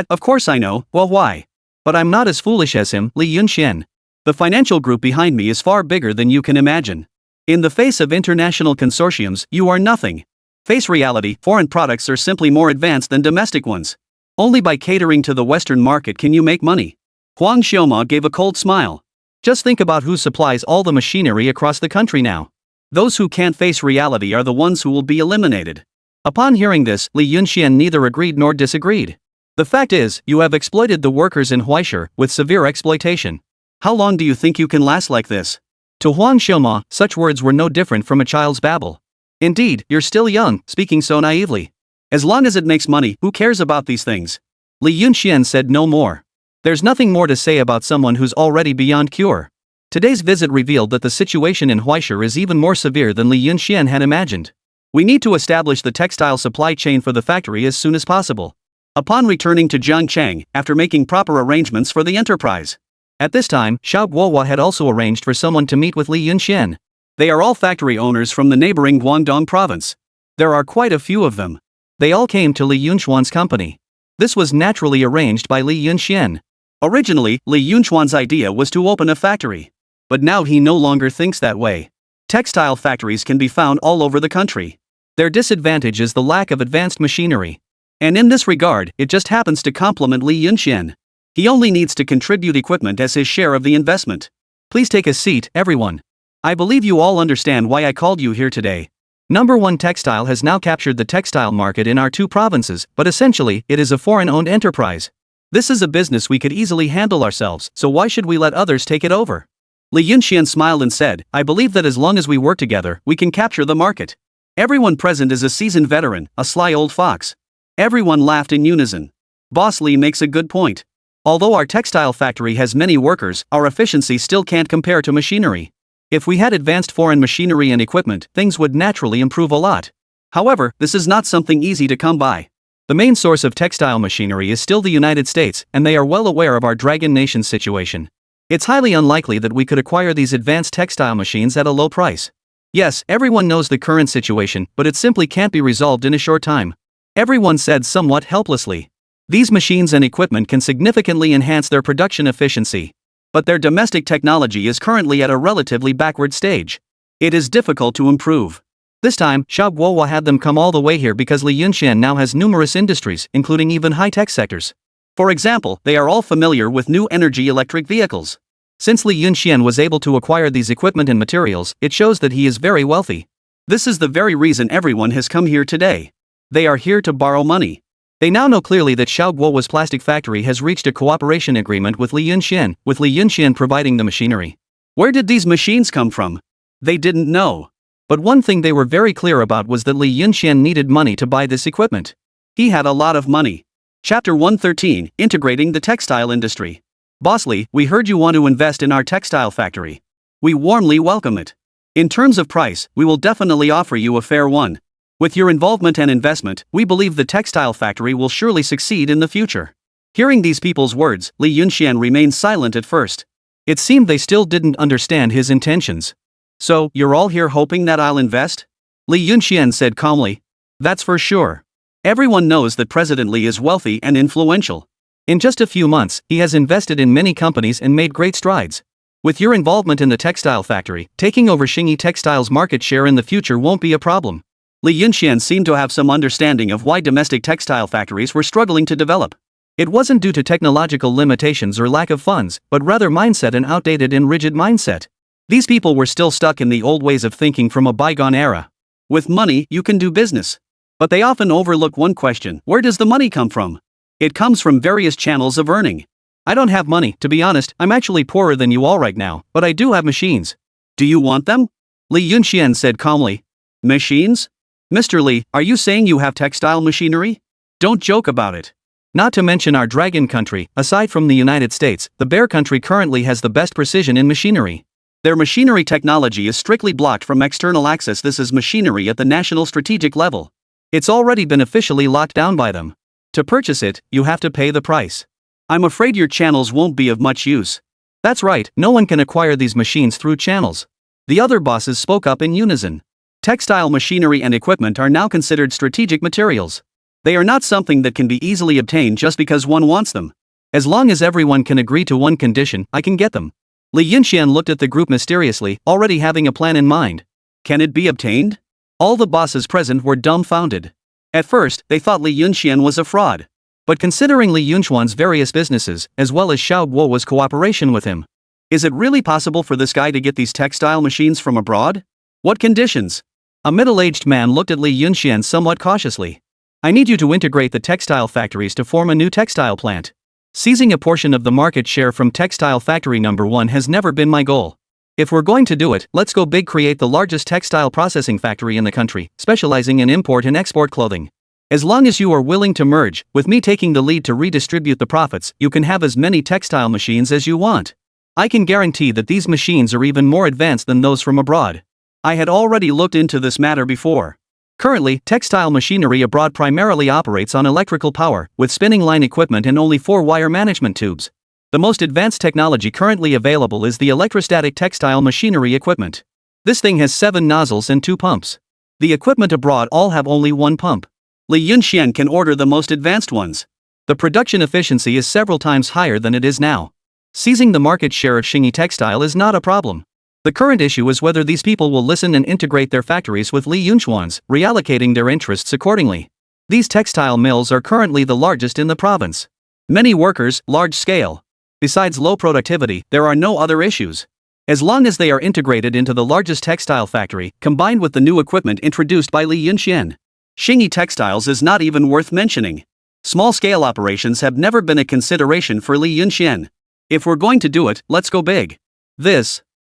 Of course I know, well why? But I'm not as foolish as him, Li Yunxian. The financial group behind me is far bigger than you can imagine. In the face of international consortiums, you are nothing. Face reality, foreign products are simply more advanced than domestic ones. Only by catering to the Western market can you make money. Huang Xiaoma gave a cold smile. Just think about who supplies all the machinery across the country now. Those who can't face reality are the ones who will be eliminated. Upon hearing this, Li Yunxian neither agreed nor disagreed. The fact is, you have exploited the workers in Huaishur with severe exploitation. How long do you think you can last like this? To Huang Xiaoma, such words were no different from a child's babble. Indeed, you're still young, speaking so naively. As long as it makes money, who cares about these things? Li Yunxian said no more. There's nothing more to say about someone who's already beyond cure. Today's visit revealed that the situation in Huaishur is even more severe than Li Yunxian had imagined. We need to establish the textile supply chain for the factory as soon as possible. Upon returning to Zhangchang, after making proper arrangements for the enterprise. At this time, Xiao Guohua had also arranged for someone to meet with Li Yunxian. They are all factory owners from the neighboring Guangdong province. There are quite a few of them. They all came to Li Yunxuan's company. This was naturally arranged by Li Yunxian. Originally, Li Yunxuan's idea was to open a factory. But now he no longer thinks that way. Textile factories can be found all over the country. Their disadvantage is the lack of advanced machinery. And in this regard, it just happens to complement Li Yunxian. He only needs to contribute equipment as his share of the investment. Please take a seat, everyone. I believe you all understand why I called you here today. Number 1 Textile has now captured the textile market in our 2 provinces, but essentially, it is a foreign-owned enterprise. This is a business we could easily handle ourselves, so why should we let others take it over? Li Yunxian smiled and said, I believe that as long as we work together, we can capture the market. Everyone present is a seasoned veteran, a sly old fox. Everyone laughed in unison. Boss Li makes a good point. Although our textile factory has many workers, our efficiency still can't compare to machinery. If we had advanced foreign machinery and equipment, things would naturally improve a lot. However, this is not something easy to come by. The main source of textile machinery is still the United States, and they are well aware of our Dragon Nation's situation. It's highly unlikely that we could acquire these advanced textile machines at a low price. Yes, everyone knows the current situation, but it simply can't be resolved in a short time. Everyone said somewhat helplessly. These machines and equipment can significantly enhance their production efficiency. But their domestic technology is currently at a relatively backward stage. It is difficult to improve. This time, Xiao Guohua had them come all the way here because Li Yunxian now has numerous industries, including even high-tech sectors. For example, they are all familiar with new energy electric vehicles. Since Li Yunxian was able to acquire these equipment and materials, it shows that he is very wealthy. This is the very reason everyone has come here today. They are here to borrow money. They now know clearly that Xiao Guohua's plastic factory has reached a cooperation agreement with Li Yunxian providing the machinery. Where did these machines come from? They didn't know. But one thing they were very clear about was that Li Yunxian needed money to buy this equipment. He had a lot of money. Chapter 113, Integrating the Textile Industry. Boss Li, we heard you want to invest in our textile factory. We warmly welcome it. In terms of price, we will definitely offer you a fair one. With your involvement and investment, we believe the textile factory will surely succeed in the future. Hearing these people's words, Li Yunxian remained silent at first. It seemed they still didn't understand his intentions. So, you're all here hoping that I'll invest? Li Yunxian said calmly. That's for sure. Everyone knows that President Li is wealthy and influential. In just a few months, he has invested in many companies and made great strides. With your involvement in the textile factory, taking over Xingyi Textile's market share in the future won't be a problem. Li Yunxian seemed to have some understanding of why domestic textile factories were struggling to develop. It wasn't due to technological limitations or lack of funds, but rather mindset and outdated and rigid mindset. These people were still stuck in the old ways of thinking from a bygone era. With money, you can do business. But they often overlook one question: where does the money come from? It comes from various channels of earning. I don't have money, to be honest. I'm actually poorer than you all right now, but I do have machines. Do you want them? Li Yunxian said calmly. Machines? Mr. Li, are you saying you have textile machinery? Don't joke about it. Not to mention our dragon country, aside from the United States, the bear country currently has the best precision in machinery. Their machinery technology is strictly blocked from external access. This is machinery at the national strategic level. It's already been officially locked down by them. To purchase it, you have to pay the price. I'm afraid your channels won't be of much use. That's right, no one can acquire these machines through channels. The other bosses spoke up in unison. Textile machinery and equipment are now considered strategic materials. They are not something that can be easily obtained just because one wants them. As long as everyone can agree to one condition, I can get them. Li Yunxian looked at the group mysteriously, already having a plan in mind. Can it be obtained? All the bosses present were dumbfounded. At first, they thought Li Yunxian was a fraud. But considering Li Yunxuan's various businesses, as well as Xiao Guo's cooperation with him, is it really possible for this guy to get these textile machines from abroad? What conditions? A middle-aged man looked at Li Yunxian somewhat cautiously. I need you to integrate the textile factories to form a new textile plant. Seizing a portion of the market share from textile factory number 1 has never been my goal. If we're going to do it, let's go big. Create the largest textile processing factory in the country, specializing in import and export clothing. As long as you are willing to merge, with me taking the lead to redistribute the profits, you can have as many textile machines as you want. I can guarantee that these machines are even more advanced than those from abroad. I had already looked into this matter before. Currently, textile machinery abroad primarily operates on electrical power, with spinning line equipment and only 4-wire management tubes. The most advanced technology currently available is the electrostatic textile machinery equipment. This thing has 7 nozzles and 2 pumps. The equipment abroad all have only 1 pump. Li Yunxian can order the most advanced ones. The production efficiency is several times higher than it is now. Seizing the market share of Xingyi Textile is not a problem. The current issue is whether these people will listen and integrate their factories with Li Yunxuan's, reallocating their interests accordingly. These textile mills are currently the largest in the province. Many workers, large scale. Besides low productivity, there are no other issues. As long as they are integrated into the largest textile factory, combined with the new equipment introduced by Li Yunxian, Xingyi Textiles is not even worth mentioning. Small-scale operations have never been a consideration for Li Yunxian. If we're going to do it, let's go big.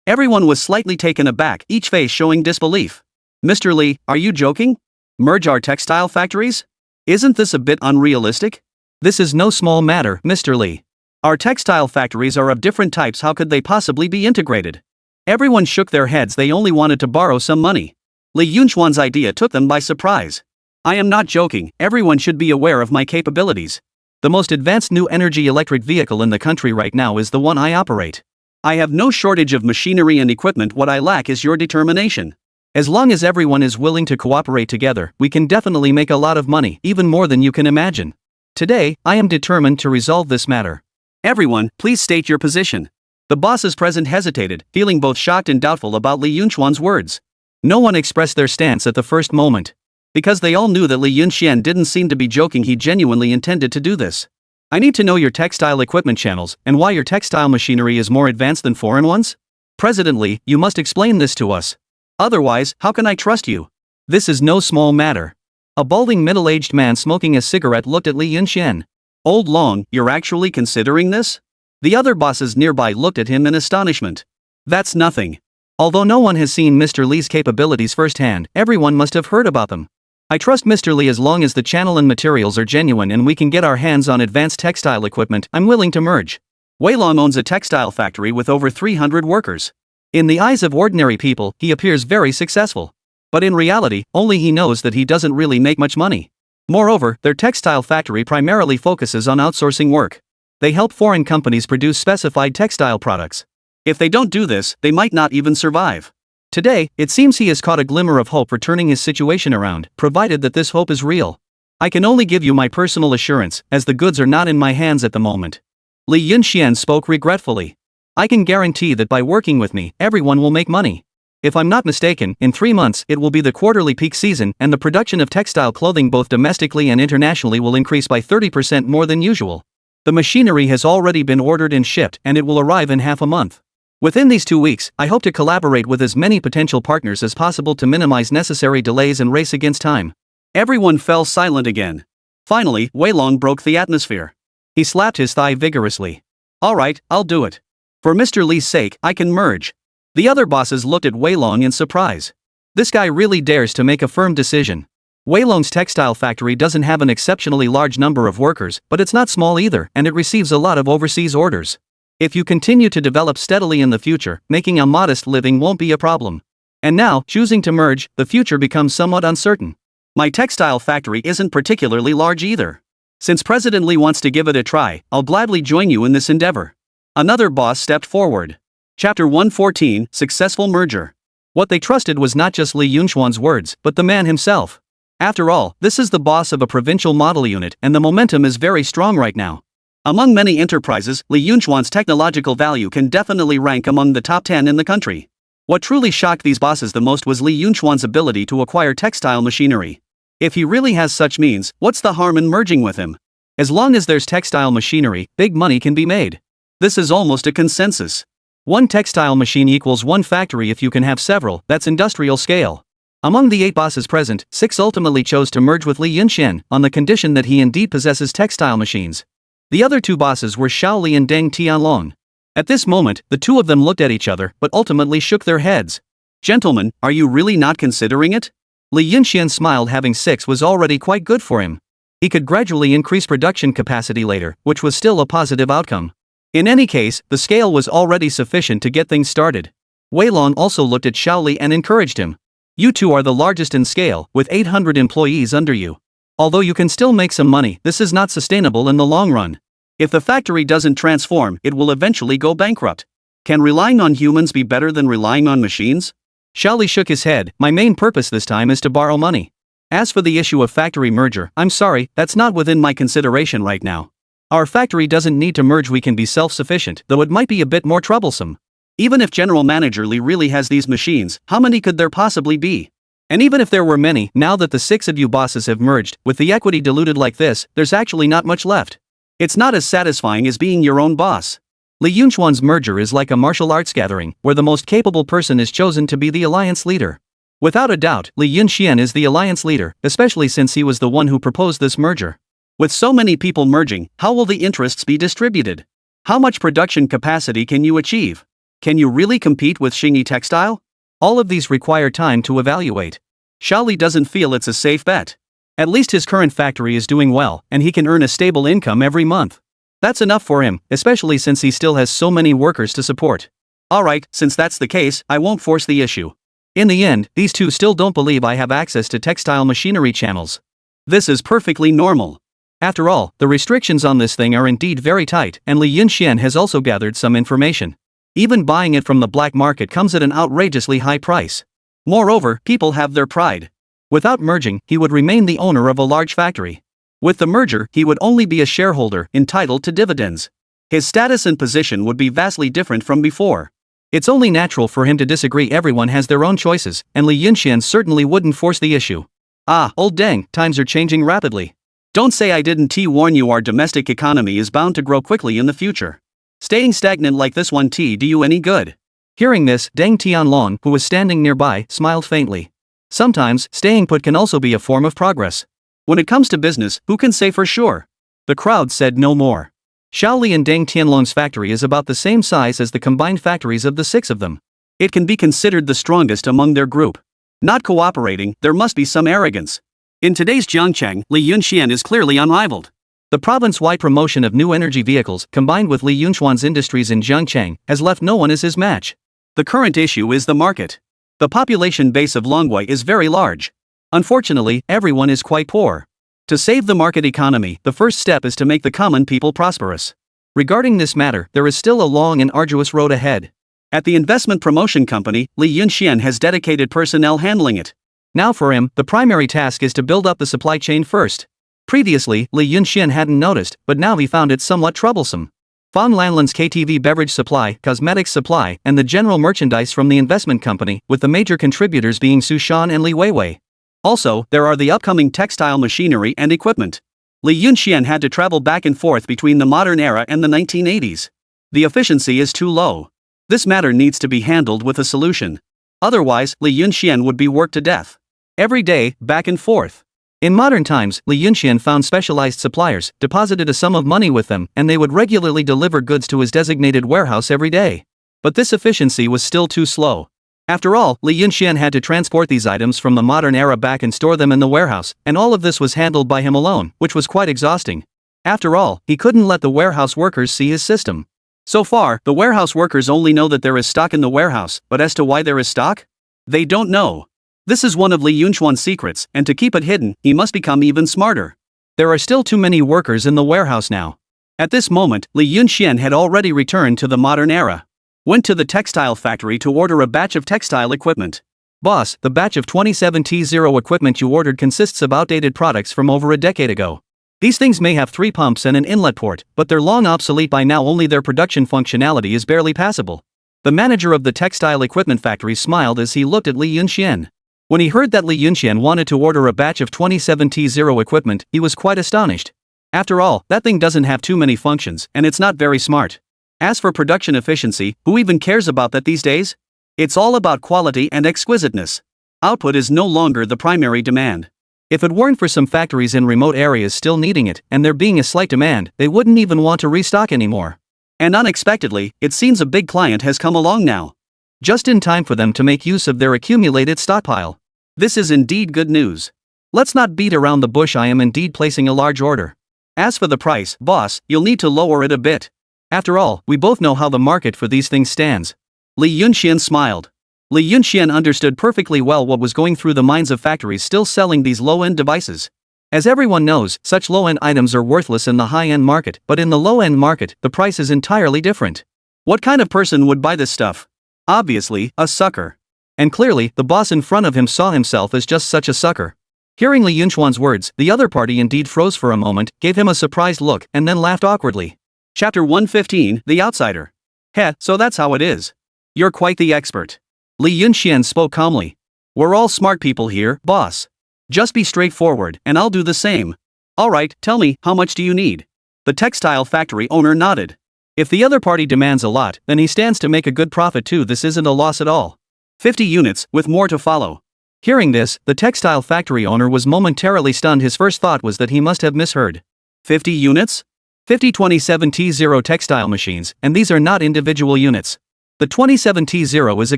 Everyone was slightly taken aback, each face showing disbelief. Mr. Li, are you joking? Merge our textile factories? Isn't this a bit unrealistic? This is no small matter, Mr. Li. Our textile factories are of different types. How could they possibly be integrated? Everyone shook their heads. They only wanted to borrow some money. Li Yunxuan's idea took them by surprise. I am not joking. Everyone should be aware of my capabilities. The most advanced new energy electric vehicle in the country right now is the one I operate. I have no shortage of machinery and equipment. What I lack is your determination. As long as everyone is willing to cooperate together, we can definitely make a lot of money, even more than you can imagine. Today, I am determined to resolve this matter. Everyone, please state your position. The bosses present hesitated, feeling both shocked and doubtful about Li Yunxuan's words. No one expressed their stance at the first moment. Because they all knew that Li Yunxian didn't seem to be joking. He genuinely intended to do this. I need to know your textile equipment channels, and why your textile machinery is more advanced than foreign ones? President Li, you must explain this to us. Otherwise, how can I trust you? This is no small matter. A balding middle-aged man smoking a cigarette looked at Li Yunxian. Old Long, you're actually considering this? The other bosses nearby looked at him in astonishment. That's nothing. Although no one has seen Mr. Li's capabilities firsthand, everyone must have heard about them. I trust Mr. Li as long as the channel and materials are genuine and we can get our hands on advanced textile equipment. I'm willing to merge. Wei Long owns a textile factory with over 300 workers. In the eyes of ordinary people, he appears very successful. But in reality, only he knows that he doesn't really make much money. Moreover, their textile factory primarily focuses on outsourcing work. They help foreign companies produce specified textile products. If they don't do this, they might not even survive. Today, it seems he has caught a glimmer of hope for turning his situation around, provided that this hope is real. I can only give you my personal assurance, as the goods are not in my hands at the moment. Li Yunxian spoke regretfully. I can guarantee that by working with me, everyone will make money. If I'm not mistaken, in 3 months it will be the quarterly peak season and the production of textile clothing both domestically and internationally will increase by 30% more than usual. The machinery has already been ordered and shipped and it will arrive in half a month. Within these 2 weeks, I hope to collaborate with as many potential partners as possible to minimize necessary delays and race against time. Everyone fell silent again. Finally, Wei Long broke the atmosphere. He slapped his thigh vigorously. Alright, I'll do it. For Mr. Li's sake, I can merge. The other bosses looked at Wei Long in surprise. This guy really dares to make a firm decision. Wei Long's textile factory doesn't have an exceptionally large number of workers, but it's not small either, and it receives a lot of overseas orders. If you continue to develop steadily in the future, making a modest living won't be a problem. And now, choosing to merge, the future becomes somewhat uncertain. My textile factory isn't particularly large either. Since President Li wants to give it a try, I'll gladly join you in this endeavor. Another boss stepped forward. Chapter 114, Successful Merger. What they trusted was not just Li Yunxuan's words, but the man himself. After all, this is the boss of a provincial model unit and the momentum is very strong right now. Among many enterprises, Li Yunxuan's technological value can definitely rank among the top 10 in the country. What truly shocked these bosses the most was Li Yunxuan's ability to acquire textile machinery. If he really has such means, what's the harm in merging with him? As long as there's textile machinery, big money can be made. This is almost a consensus. One textile machine equals one factory. If you can have several, that's industrial scale. Among the 8 bosses present, 6 ultimately chose to merge with Li Yunxian, on the condition that he indeed possesses textile machines. The other 2 bosses were Xiao Li and Deng Tianlong. At this moment, the 2 of them looked at each other, but ultimately shook their heads. Gentlemen, are you really not considering it? Li Yunxian smiled. Having 6 was already quite good for him. He could gradually increase production capacity later, which was still a positive outcome. In any case, the scale was already sufficient to get things started. Wei Long also looked at Xiao Li and encouraged him. You 2 are the largest in scale, with 800 employees under you. Although you can still make some money, this is not sustainable in the long run. If the factory doesn't transform, it will eventually go bankrupt. Can relying on humans be better than relying on machines? Xiao Li shook his head. My main purpose this time is to borrow money. As for the issue of factory merger, I'm sorry, that's not within my consideration right now. Our factory doesn't need to merge. We can be self-sufficient, though it might be a bit more troublesome. Even if General Manager Li really has these machines, how many could there possibly be? And even if there were many, now that the 6 of you bosses have merged, with the equity diluted like this, there's actually not much left. It's not as satisfying as being your own boss. Li Yunxuan's merger is like a martial arts gathering, where the most capable person is chosen to be the alliance leader. Without a doubt, Li Yunxian is the alliance leader, especially since he was the one who proposed this merger. With so many people merging, how will the interests be distributed? How much production capacity can you achieve? Can you really compete with Xingyi Textile? All of these require time to evaluate. Xiao Li doesn't feel it's a safe bet. At least his current factory is doing well, and he can earn a stable income every month. That's enough for him, especially since he still has so many workers to support. Alright, since that's the case, I won't force the issue. In the end, these 2 still don't believe I have access to textile machinery channels. This is perfectly normal. After all, the restrictions on this thing are indeed very tight, and Li Yunxian has also gathered some information. Even buying it from the black market comes at an outrageously high price. Moreover, people have their pride. Without merging, he would remain the owner of a large factory. With the merger, he would only be a shareholder, entitled to dividends. His status and position would be vastly different from before. It's only natural for him to disagree. Everyone has their own choices, and Li Yunxian certainly wouldn't force the issue. Ah, old Deng, times are changing rapidly. Don't say I didn't warn you. Our domestic economy is bound to grow quickly in the future. Staying stagnant like this won't do you any good. Hearing this, Deng Tianlong, who was standing nearby, smiled faintly. Sometimes, staying put can also be a form of progress. When it comes to business, who can say for sure? The crowd said no more. Xiao Li and Deng Tianlong's factory is about the same size as the combined factories of the 6 of them. It can be considered the strongest among their group. Not cooperating, there must be some arrogance. In today's Zhangcheng, Li Yunxian is clearly unrivaled. The province-wide promotion of new energy vehicles, combined with Li Yunxuan's industries in Zhangcheng, has left no one as his match. The current issue is the market. The population base of Longwei is very large. Unfortunately, everyone is quite poor. To save the market economy, the first step is to make the common people prosperous. Regarding this matter, there is still a long and arduous road ahead. At the investment promotion company, Li Yunxian has dedicated personnel handling it. Now for him, the primary task is to build up the supply chain first. Previously, Li Yunxian hadn't noticed, but now he found it somewhat troublesome. Fong Lanlan's KTV beverage supply, cosmetics supply, and the general merchandise from the investment company, with the major contributors being Su Shan and Li Weiwei. Also, there are the upcoming textile machinery and equipment. Li Yunxian had to travel back and forth between the modern era and the 1980s. The efficiency is too low. This matter needs to be handled with a solution. Otherwise, Li Yunxian would be worked to death. Every day, back and forth. In modern times, Li Yunxian found specialized suppliers, deposited a sum of money with them, and they would regularly deliver goods to his designated warehouse every day. But this efficiency was still too slow. After all, Li Yunxian had to transport these items from the modern era back and store them in the warehouse, and all of this was handled by him alone, which was quite exhausting. After all, he couldn't let the warehouse workers see his system. So far, the warehouse workers only know that there is stock in the warehouse, but as to why there is stock? They don't know. This is one of Li Yunxian's secrets, and to keep it hidden, he must become even smarter. There are still too many workers in the warehouse now. At this moment, Li Yunxian had already returned to the modern era. Went to the textile factory to order a batch of textile equipment. Boss, the batch of 27T0 equipment you ordered consists of outdated products from over a decade ago. These things may have 3 pumps and an inlet port, but they're long obsolete by now. Only their production functionality is barely passable. The manager of the textile equipment factory smiled as he looked at Li Yunxian. When he heard that Li Yunxian wanted to order a batch of 27T0 equipment, he was quite astonished. After all, that thing doesn't have too many functions, and it's not very smart. As for production efficiency, who even cares about that these days? It's all about quality and exquisiteness. Output is no longer the primary demand. If it weren't for some factories in remote areas still needing it, and there being a slight demand, they wouldn't even want to restock anymore. And unexpectedly, it seems a big client has come along now. Just in time for them to make use of their accumulated stockpile. This is indeed good news. Let's not beat around the bush. I am indeed placing a large order. As for the price, boss, you'll need to lower it a bit. After all, we both know how the market for these things stands. Li Yunxian smiled. Li Yunxian understood perfectly well what was going through the minds of factories still selling these low-end devices. As everyone knows, such low-end items are worthless in the high-end market, but in the low-end market, the price is entirely different. What kind of person would buy this stuff? Obviously, a sucker. And clearly, the boss in front of him saw himself as just such a sucker. Hearing Li Yunxian's words, the other party indeed froze for a moment, gave him a surprised look, and then laughed awkwardly. Chapter 115, The Outsider. Heh, so that's how it is. You're quite the expert. Li Yunxian spoke calmly. We're all smart people here, boss. Just be straightforward, and I'll do the same. Alright, tell me, how much do you need? The textile factory owner nodded. If the other party demands a lot, then he stands to make a good profit too. This isn't a loss at all. 50 units, with more to follow. Hearing this, the textile factory owner was momentarily stunned. His first thought was that he must have misheard. 50 units? 50 27T0 textile machines, and these are not individual units. The 27T0 is a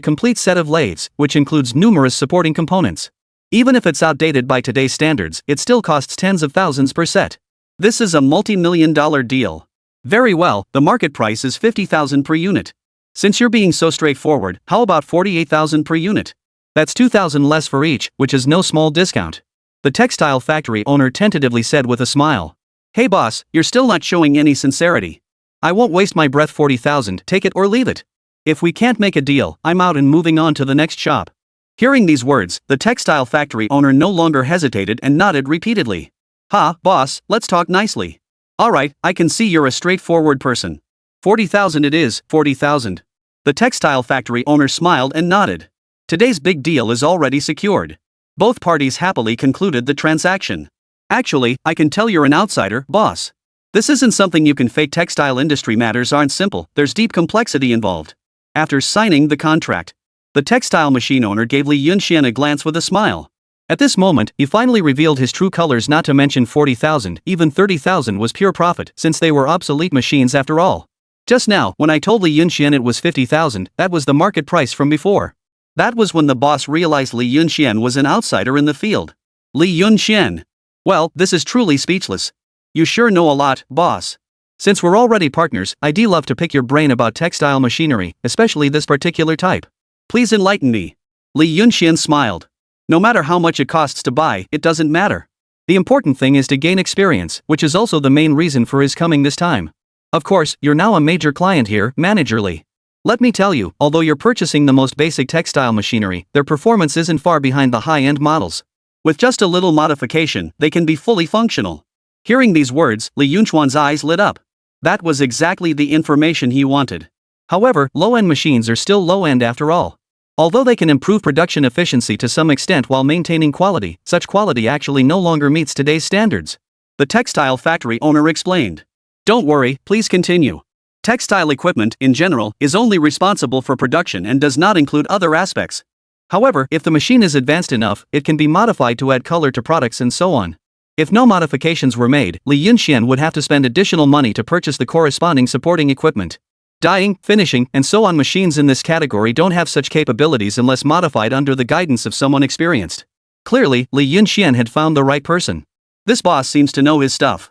complete set of lathes, which includes numerous supporting components. Even if it's outdated by today's standards, it still costs tens of thousands per set. This is a multi-million-dollar deal. Very well, the market price is 50,000 per unit. Since you're being so straightforward, how about 48,000 per unit? That's 2,000 less for each, which is no small discount. The textile factory owner tentatively said with a smile. Hey boss, you're still not showing any sincerity. I won't waste my breath. 40,000, take it or leave it. If we can't make a deal, I'm out and moving on to the next shop. Hearing these words, the textile factory owner no longer hesitated and nodded repeatedly. Ha, boss, let's talk nicely. Alright, I can see you're a straightforward person. 40,000 it is, 40,000. The textile factory owner smiled and nodded. Today's big deal is already secured. Both parties happily concluded the transaction. Actually, I can tell you're an outsider, boss. This isn't something you can fake. Textile industry matters aren't simple, there's deep complexity involved. After signing the contract, the textile machine owner gave Li Yunxian a glance with a smile. At this moment, he finally revealed his true colors. Not to mention 40,000, even 30,000 was pure profit, since they were obsolete machines after all. Just now, when I told Li Yunxian it was 50,000, that was the market price from before. That was when the boss realized Li Yunxian was an outsider in the field. Li Yunxian. Well, this is truly speechless. You sure know a lot, boss. Since we're already partners, I'd love to pick your brain about textile machinery, especially this particular type. Please enlighten me. Li Yunxian smiled. No matter how much it costs to buy, it doesn't matter. The important thing is to gain experience, which is also the main reason for his coming this time. Of course, you're now a major client here, Manager Li. Let me tell you, although you're purchasing the most basic textile machinery, their performance isn't far behind the high-end models. With just a little modification, they can be fully functional. Hearing these words, Li Yunchuan's eyes lit up. That was exactly the information he wanted. However, low-end machines are still low-end after all. Although they can improve production efficiency to some extent while maintaining quality, such quality actually no longer meets today's standards. The textile factory owner explained. Don't worry, please continue. Textile equipment, in general, is only responsible for production and does not include other aspects. However, if the machine is advanced enough, it can be modified to add color to products and so on. If no modifications were made, Li Yunxian would have to spend additional money to purchase the corresponding supporting equipment. Dyeing, finishing, and so on machines in this category don't have such capabilities unless modified under the guidance of someone experienced. Clearly, Li Yunxian had found the right person. This boss seems to know his stuff.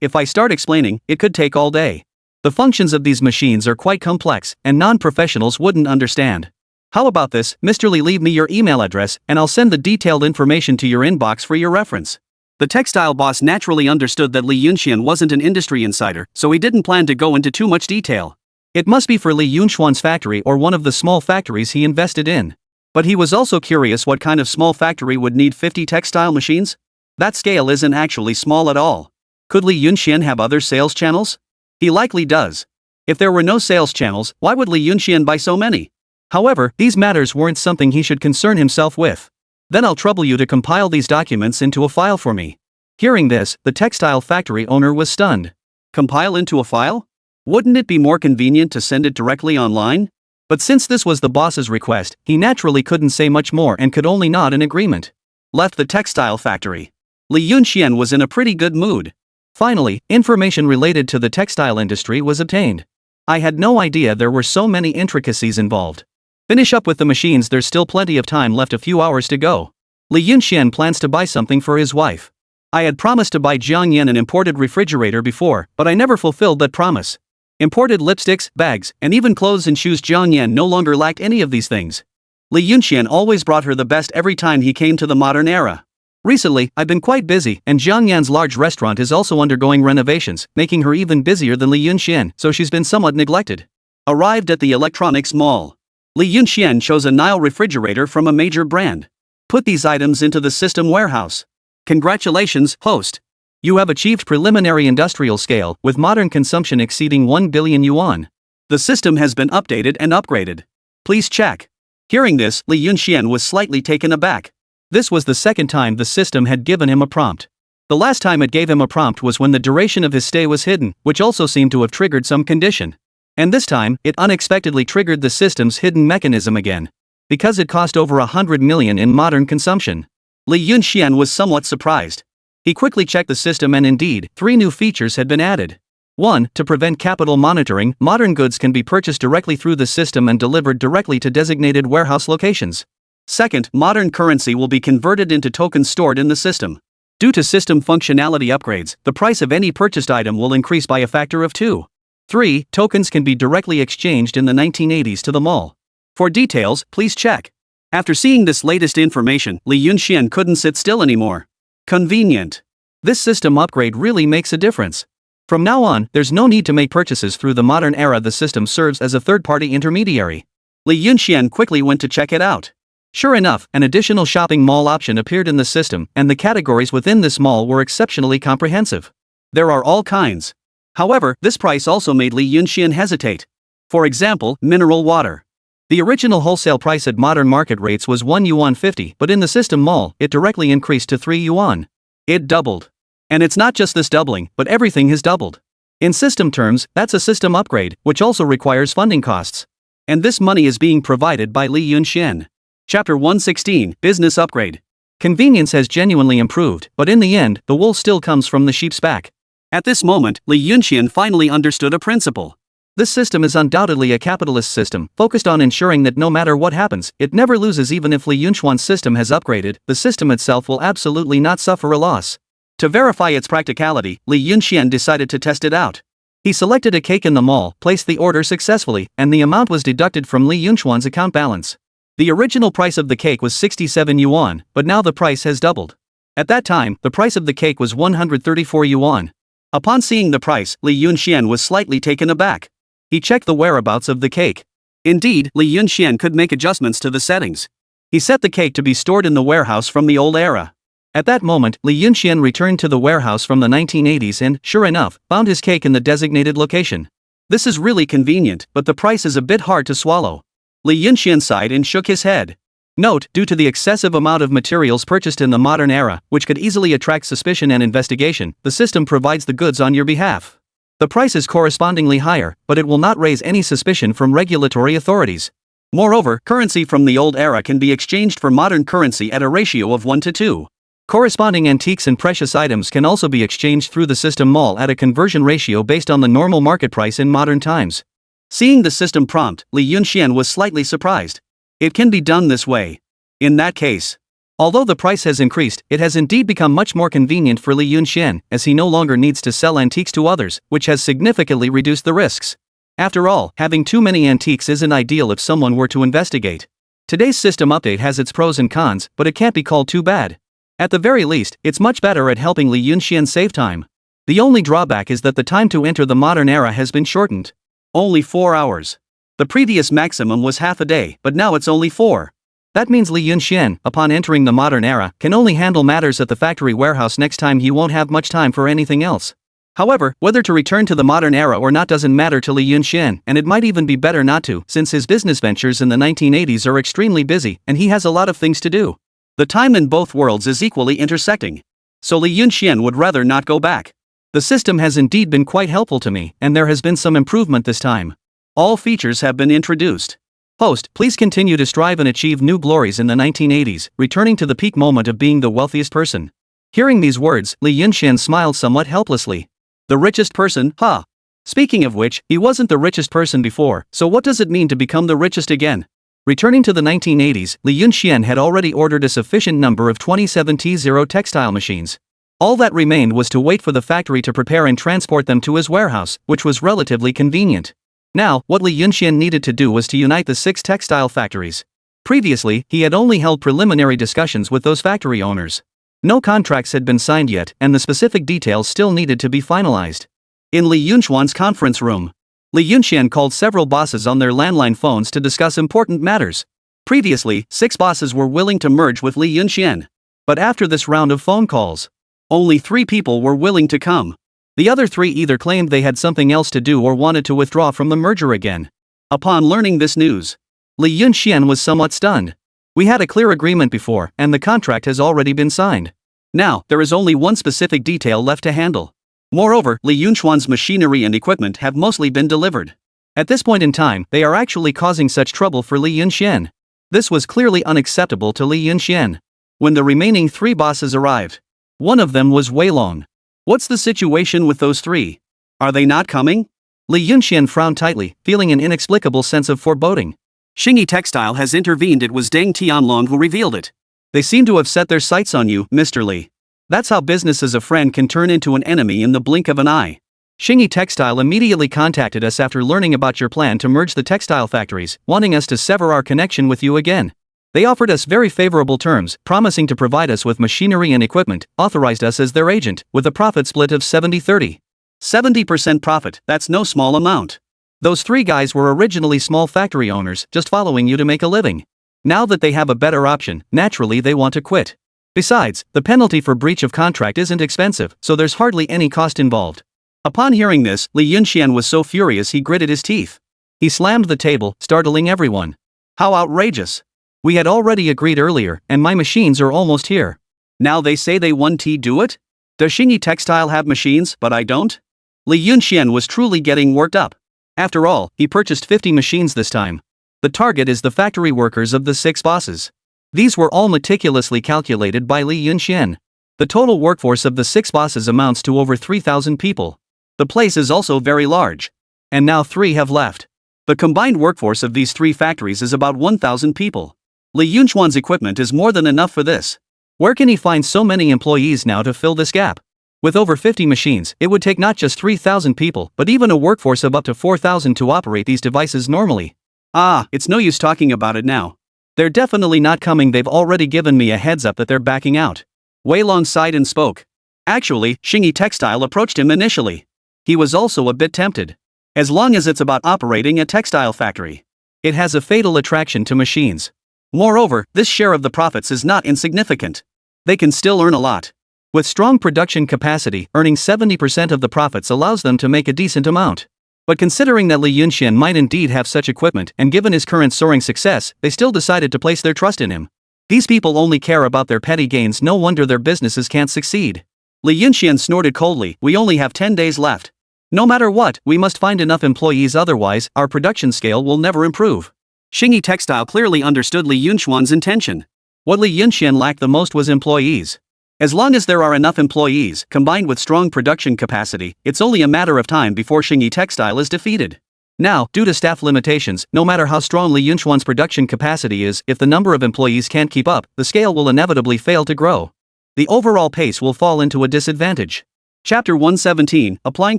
If I start explaining, it could take all day. The functions of these machines are quite complex, and non-professionals wouldn't understand. How about this, Mr. Li, leave me your email address, and I'll send the detailed information to your inbox for your reference. The textile boss naturally understood that Li Yunxian wasn't an industry insider, so he didn't plan to go into too much detail. It must be for Li Yunxuan's factory or one of the small factories he invested in. But he was also curious what kind of small factory would need 50 textile machines? That scale isn't actually small at all. Could Li Yunxian have other sales channels? He likely does. If there were no sales channels, why would Li Yunxian buy so many? However, these matters weren't something he should concern himself with. Then I'll trouble you to compile these documents into a file for me. Hearing this, the textile factory owner was stunned. Compile into a file? Wouldn't it be more convenient to send it directly online? But since this was the boss's request, he naturally couldn't say much more and could only nod in agreement. Left the textile factory. Li Yunxian was in a pretty good mood. Finally, information related to the textile industry was obtained. I had no idea there were so many intricacies involved. Finish up with the machines, there's still plenty of time left, a few hours to go. Li Yunxian plans to buy something for his wife. I had promised to buy Jiang Yan an imported refrigerator before, but I never fulfilled that promise. Imported lipsticks, bags, and even clothes and shoes, Jiang Yan no longer lacked any of these things. Li Yunxian always brought her the best every time he came to the modern era. Recently, I've been quite busy, and Jiang Yan's large restaurant is also undergoing renovations, making her even busier than Li Yunxian, so she's been somewhat neglected. Arrived at the electronics mall. Li Yunxian chose a Nile refrigerator from a major brand. Put these items into the system warehouse. Congratulations, host. You have achieved preliminary industrial scale, with modern consumption exceeding 1 billion yuan. The system has been updated and upgraded. Please check. Hearing this, Li Yunxian was slightly taken aback. This was the second time the system had given him a prompt. The last time it gave him a prompt was when the duration of his stay was hidden, which also seemed to have triggered some condition. And this time, it unexpectedly triggered the system's hidden mechanism again. Because it cost over 100 million in modern consumption. Li Yunxian was somewhat surprised. He quickly checked the system and indeed, 3 new features had been added. 1. To prevent capital monitoring, modern goods can be purchased directly through the system and delivered directly to designated warehouse locations. 2. Modern currency will be converted into tokens stored in the system. Due to system functionality upgrades, the price of any purchased item will increase by a factor of 2. 3. Tokens can be directly exchanged in the 1980s to the mall. For details, please check. After seeing this latest information, Li Yunxian couldn't sit still anymore. Convenient. This system upgrade really makes a difference. From now on, there's no need to make purchases through the modern era. The system serves as a third-party intermediary. Li Yunxian quickly went to check it out. Sure enough, an additional shopping mall option appeared in the system, and the categories within this mall were exceptionally comprehensive. There are all kinds. However, this price also made Li Yunxian hesitate. For example, mineral water. The original wholesale price at modern market rates was 1 yuan 50, but in the system mall, it directly increased to 3 yuan. It doubled. And it's not just this doubling, but everything has doubled. In system terms, that's a system upgrade, which also requires funding costs. And this money is being provided by Li Yunxian. Chapter 116, Business Upgrade. Convenience has genuinely improved, but in the end, the wool still comes from the sheep's back. At this moment, Li Yunxian finally understood a principle. This system is undoubtedly a capitalist system, focused on ensuring that no matter what happens, it never loses. Even if Li Yunxuan's system has upgraded, the system itself will absolutely not suffer a loss. To verify its practicality, Li Yunxian decided to test it out. He selected a cake in the mall, placed the order successfully, and the amount was deducted from Li Yunxuan's account balance. The original price of the cake was 67 yuan, but now the price has doubled. At that time, the price of the cake was 134 yuan. Upon seeing the price, Li Yunxian was slightly taken aback. He checked the whereabouts of the cake. Indeed, Li Yunxian could make adjustments to the settings. He set the cake to be stored in the warehouse from the old era. At that moment, Li Yunxian returned to the warehouse from the 1980s and, sure enough, found his cake in the designated location. This is really convenient, but the price is a bit hard to swallow. Li Yunxian sighed and shook his head. Note, due to the excessive amount of materials purchased in the modern era, which could easily attract suspicion and investigation, the system provides the goods on your behalf. The price is correspondingly higher, but it will not raise any suspicion from regulatory authorities. Moreover, currency from the old era can be exchanged for modern currency at a ratio of 1 to 2. Corresponding antiques and precious items can also be exchanged through the system mall at a conversion ratio based on the normal market price in modern times. Seeing the system prompt, Li Yunxian was slightly surprised. It can be done this way. In that case, although the price has increased, it has indeed become much more convenient for Li Yunxian, as he no longer needs to sell antiques to others, which has significantly reduced the risks. After all, having too many antiques isn't ideal if someone were to investigate. Today's system update has its pros and cons, but it can't be called too bad. At the very least, it's much better at helping Li Yunxian save time. The only drawback is that the time to enter the modern era has been shortened. Only 4 hours. The previous maximum was half a day, but now it's only 4. That means Li Yunxian, upon entering the modern era, can only handle matters at the factory warehouse. Next time he won't have much time for anything else. However, whether to return to the modern era or not doesn't matter to Li Yunxian, and it might even be better not to, since his business ventures in the 1980s are extremely busy, and he has a lot of things to do. The time in both worlds is equally intersecting. So Li Yunxian would rather not go back. The system has indeed been quite helpful to me, and there has been some improvement this time. All features have been introduced. Host, please continue to strive and achieve new glories in the 1980s, returning to the peak moment of being the wealthiest person. Hearing these words, Li Yunxian smiled somewhat helplessly. The richest person, huh? Speaking of which, he wasn't the richest person before, so what does it mean to become the richest again? Returning to the 1980s, Li Yunxian had already ordered a sufficient number of 27T0 textile machines. All that remained was to wait for the factory to prepare and transport them to his warehouse, which was relatively convenient. Now, what Li Yunxian needed to do was to unite the 6 textile factories. Previously, he had only held preliminary discussions with those factory owners. No contracts had been signed yet, and the specific details still needed to be finalized. In Li Yunxian's conference room, Li Yunxian called several bosses on their landline phones to discuss important matters. Previously, 6 bosses were willing to merge with Li Yunxian. But after this round of phone calls, only 3 people were willing to come. The other 3 either claimed they had something else to do or wanted to withdraw from the merger again. Upon learning this news, Li Yunxian was somewhat stunned. We had a clear agreement before, and the contract has already been signed. Now, there is only one specific detail left to handle. Moreover, Li Yunxian's machinery and equipment have mostly been delivered. At this point in time, they are actually causing such trouble for Li Yunxian. This was clearly unacceptable to Li Yunxian. When the remaining 3 bosses arrived, one of them was Wei Long. What's the situation with those 3? Are they not coming? Li Yunxian frowned tightly, feeling an inexplicable sense of foreboding. Xingyi Textile has intervened. It was Deng Tianlong who revealed it. They seem to have set their sights on you, Mr. Li. That's how business as a friend can turn into an enemy in the blink of an eye. Xingyi Textile immediately contacted us after learning about your plan to merge the textile factories, wanting us to sever our connection with you again. They offered us very favorable terms, promising to provide us with machinery and equipment, authorized us as their agent, with a profit split of 70-30. 70% profit, that's no small amount. Those 3 guys were originally small factory owners, just following you to make a living. Now that they have a better option, naturally they want to quit. Besides, the penalty for breach of contract isn't expensive, so there's hardly any cost involved. Upon hearing this, Li Yunxian was so furious he gritted his teeth. He slammed the table, startling everyone. How outrageous! We had already agreed earlier, and my machines are almost here. Now they say they want to do it? Does Xingyi Textile have machines, but I don't? Li Yunxian was truly getting worked up. After all, he purchased 50 machines this time. The target is the factory workers of the 6 bosses. These were all meticulously calculated by Li Yunxian. The total workforce of the 6 bosses amounts to over 3,000 people. The place is also very large. And now 3 have left. The combined workforce of these 3 factories is about 1,000 people. Li Yunxian's equipment is more than enough for this. Where can he find so many employees now to fill this gap? With over 50 machines, it would take not just 3,000 people, but even a workforce of up to 4,000 to operate these devices normally. It's no use talking about it now. They're definitely not coming. They've already given me a heads up that they're backing out. Wei Long sighed and spoke. Actually, Xingyi Textile approached him initially. He was also a bit tempted. As long as it's about operating a textile factory. It has a fatal attraction to machines. Moreover, this share of the profits is not insignificant. They can still earn a lot. With strong production capacity, earning 70% of the profits allows them to make a decent amount. But considering that Li Yunxian might indeed have such equipment, and given his current soaring success, they still decided to place their trust in him. These people only care about their petty gains, no wonder their businesses can't succeed. Li Yunxian snorted coldly, we only have 10 days left. No matter what, we must find enough employees, otherwise, our production scale will never improve. Xingyi Textile clearly understood Li Yunxian's intention. What Li Yunxian lacked the most was employees. As long as there are enough employees, combined with strong production capacity, it's only a matter of time before Xingyi Textile is defeated. Now, due to staff limitations, no matter how strong Li Yunxian's production capacity is, if the number of employees can't keep up, the scale will inevitably fail to grow. The overall pace will fall into a disadvantage. Chapter 117, Applying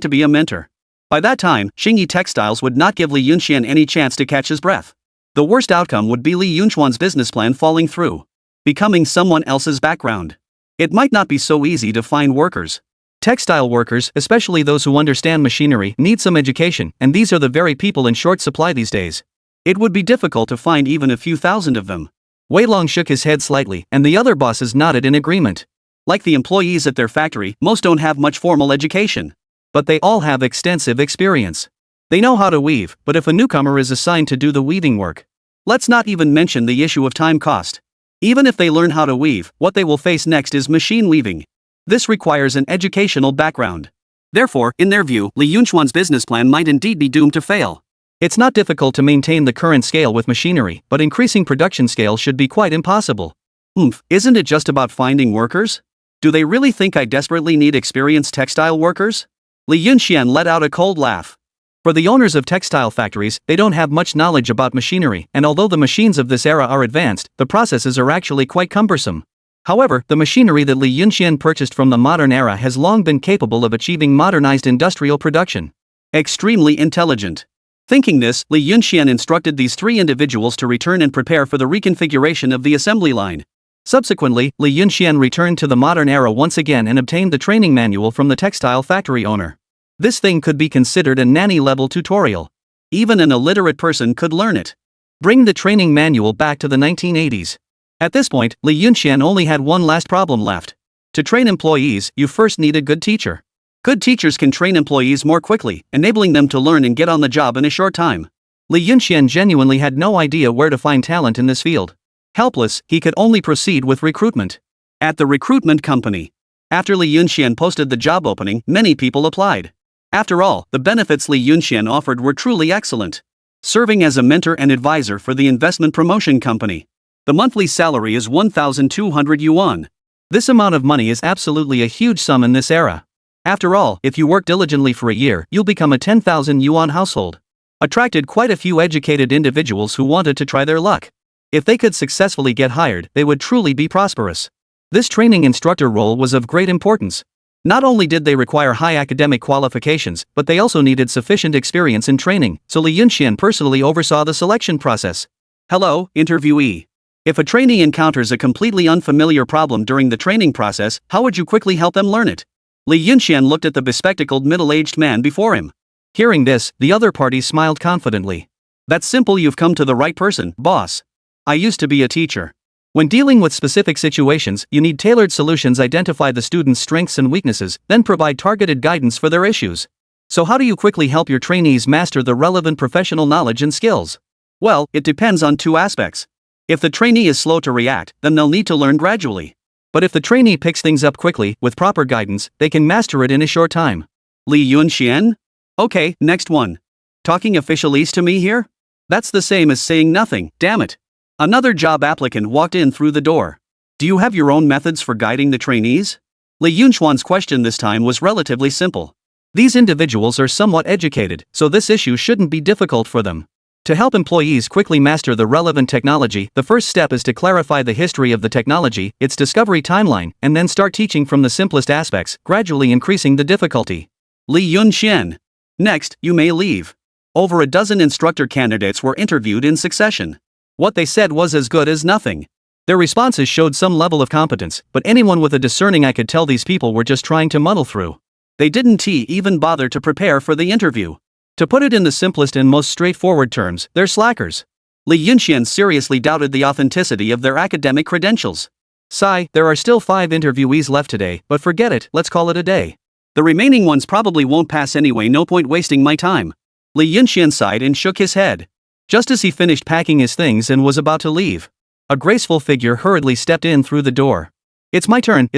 to be a Mentor. By that time, Xingyi Textiles would not give Li Yunxian any chance to catch his breath. The worst outcome would be Li Yunxian's business plan falling through. Becoming someone else's background. It might not be so easy to find workers. Textile workers, especially those who understand machinery, need some education, and these are the very people in short supply these days. It would be difficult to find even a few thousand of them. Wei Long shook his head slightly, and the other bosses nodded in agreement. Like the employees at their factory, most don't have much formal education. But they all have extensive experience. They know how to weave, but if a newcomer is assigned to do the weaving work, let's not even mention the issue of time cost. Even if they learn how to weave, what they will face next is machine weaving. This requires an educational background. Therefore, in their view, Li Yunxian's business plan might indeed be doomed to fail. It's not difficult to maintain the current scale with machinery, but increasing production scale should be quite impossible. Isn't it just about finding workers? Do they really think I desperately need experienced textile workers? Li Yunxian let out a cold laugh. For the owners of textile factories, they don't have much knowledge about machinery, and although the machines of this era are advanced, the processes are actually quite cumbersome. However, the machinery that Li Yunxian purchased from the modern era has long been capable of achieving modernized industrial production. Extremely intelligent. Thinking this, Li Yunxian instructed these three individuals to return and prepare for the reconfiguration of the assembly line. Subsequently, Li Yunxian returned to the modern era once again and obtained the training manual from the textile factory owner. This thing could be considered a nanny-level tutorial. Even an illiterate person could learn it. Bring the training manual back to the 1980s. At this point, Li Yunxian only had one last problem left. To train employees, you first need a good teacher. Good teachers can train employees more quickly, enabling them to learn and get on the job in a short time. Li Yunxian genuinely had no idea where to find talent in this field. Helpless, he could only proceed with recruitment. At the recruitment company. After Li Yunxian posted the job opening, many people applied. After all, the benefits Li Yunxian offered were truly excellent. Serving as a mentor and advisor for the investment promotion company. The monthly salary is 1,200 yuan. This amount of money is absolutely a huge sum in this era. After all, if you work diligently for a year, you'll become a 10,000 yuan household. Attracted quite a few educated individuals who wanted to try their luck. If they could successfully get hired, they would truly be prosperous. This training instructor role was of great importance. Not only did they require high academic qualifications, but they also needed sufficient experience in training, so Li Yunxian personally oversaw the selection process. Hello, interviewee. If a trainee encounters a completely unfamiliar problem during the training process, how would you quickly help them learn it? Li Yunxian looked at the bespectacled middle-aged man before him. Hearing this, the other party smiled confidently. That's simple, you've come to the right person, boss. I used to be a teacher. When dealing with specific situations, you need tailored solutions, identify the students' strengths and weaknesses, then provide targeted guidance for their issues. So how do you quickly help your trainees master the relevant professional knowledge and skills? Well, it depends on two aspects. If the trainee is slow to react, then they'll need to learn gradually. But if the trainee picks things up quickly, with proper guidance, they can master it in a short time. Li Yunxian? Okay, next one. Talking officialese to me here? That's the same as saying nothing, damn it. Another job applicant walked in through the door. Do you have your own methods for guiding the trainees? Li Yunxian's question this time was relatively simple. These individuals are somewhat educated, so this issue shouldn't be difficult for them. To help employees quickly master the relevant technology, the first step is to clarify the history of the technology, its discovery timeline, and then start teaching from the simplest aspects, gradually increasing the difficulty. Li Yunxian. Next, you may leave. Over a dozen instructor candidates were interviewed in succession. What they said was as good as nothing. Their responses showed some level of competence, but anyone with a discerning eye could tell these people were just trying to muddle through. They didn't even bother to prepare for the interview. To put it in the simplest and most straightforward terms, they're slackers. Li Yunxian seriously doubted the authenticity of their academic credentials. Sigh, there are still 5 interviewees left today, but forget it, let's call it a day. The remaining ones probably won't pass anyway, no point wasting my time. Li Yunxian sighed and shook his head. Just as he finished packing his things and was about to leave, a graceful figure hurriedly stepped in through the door. It's my turn,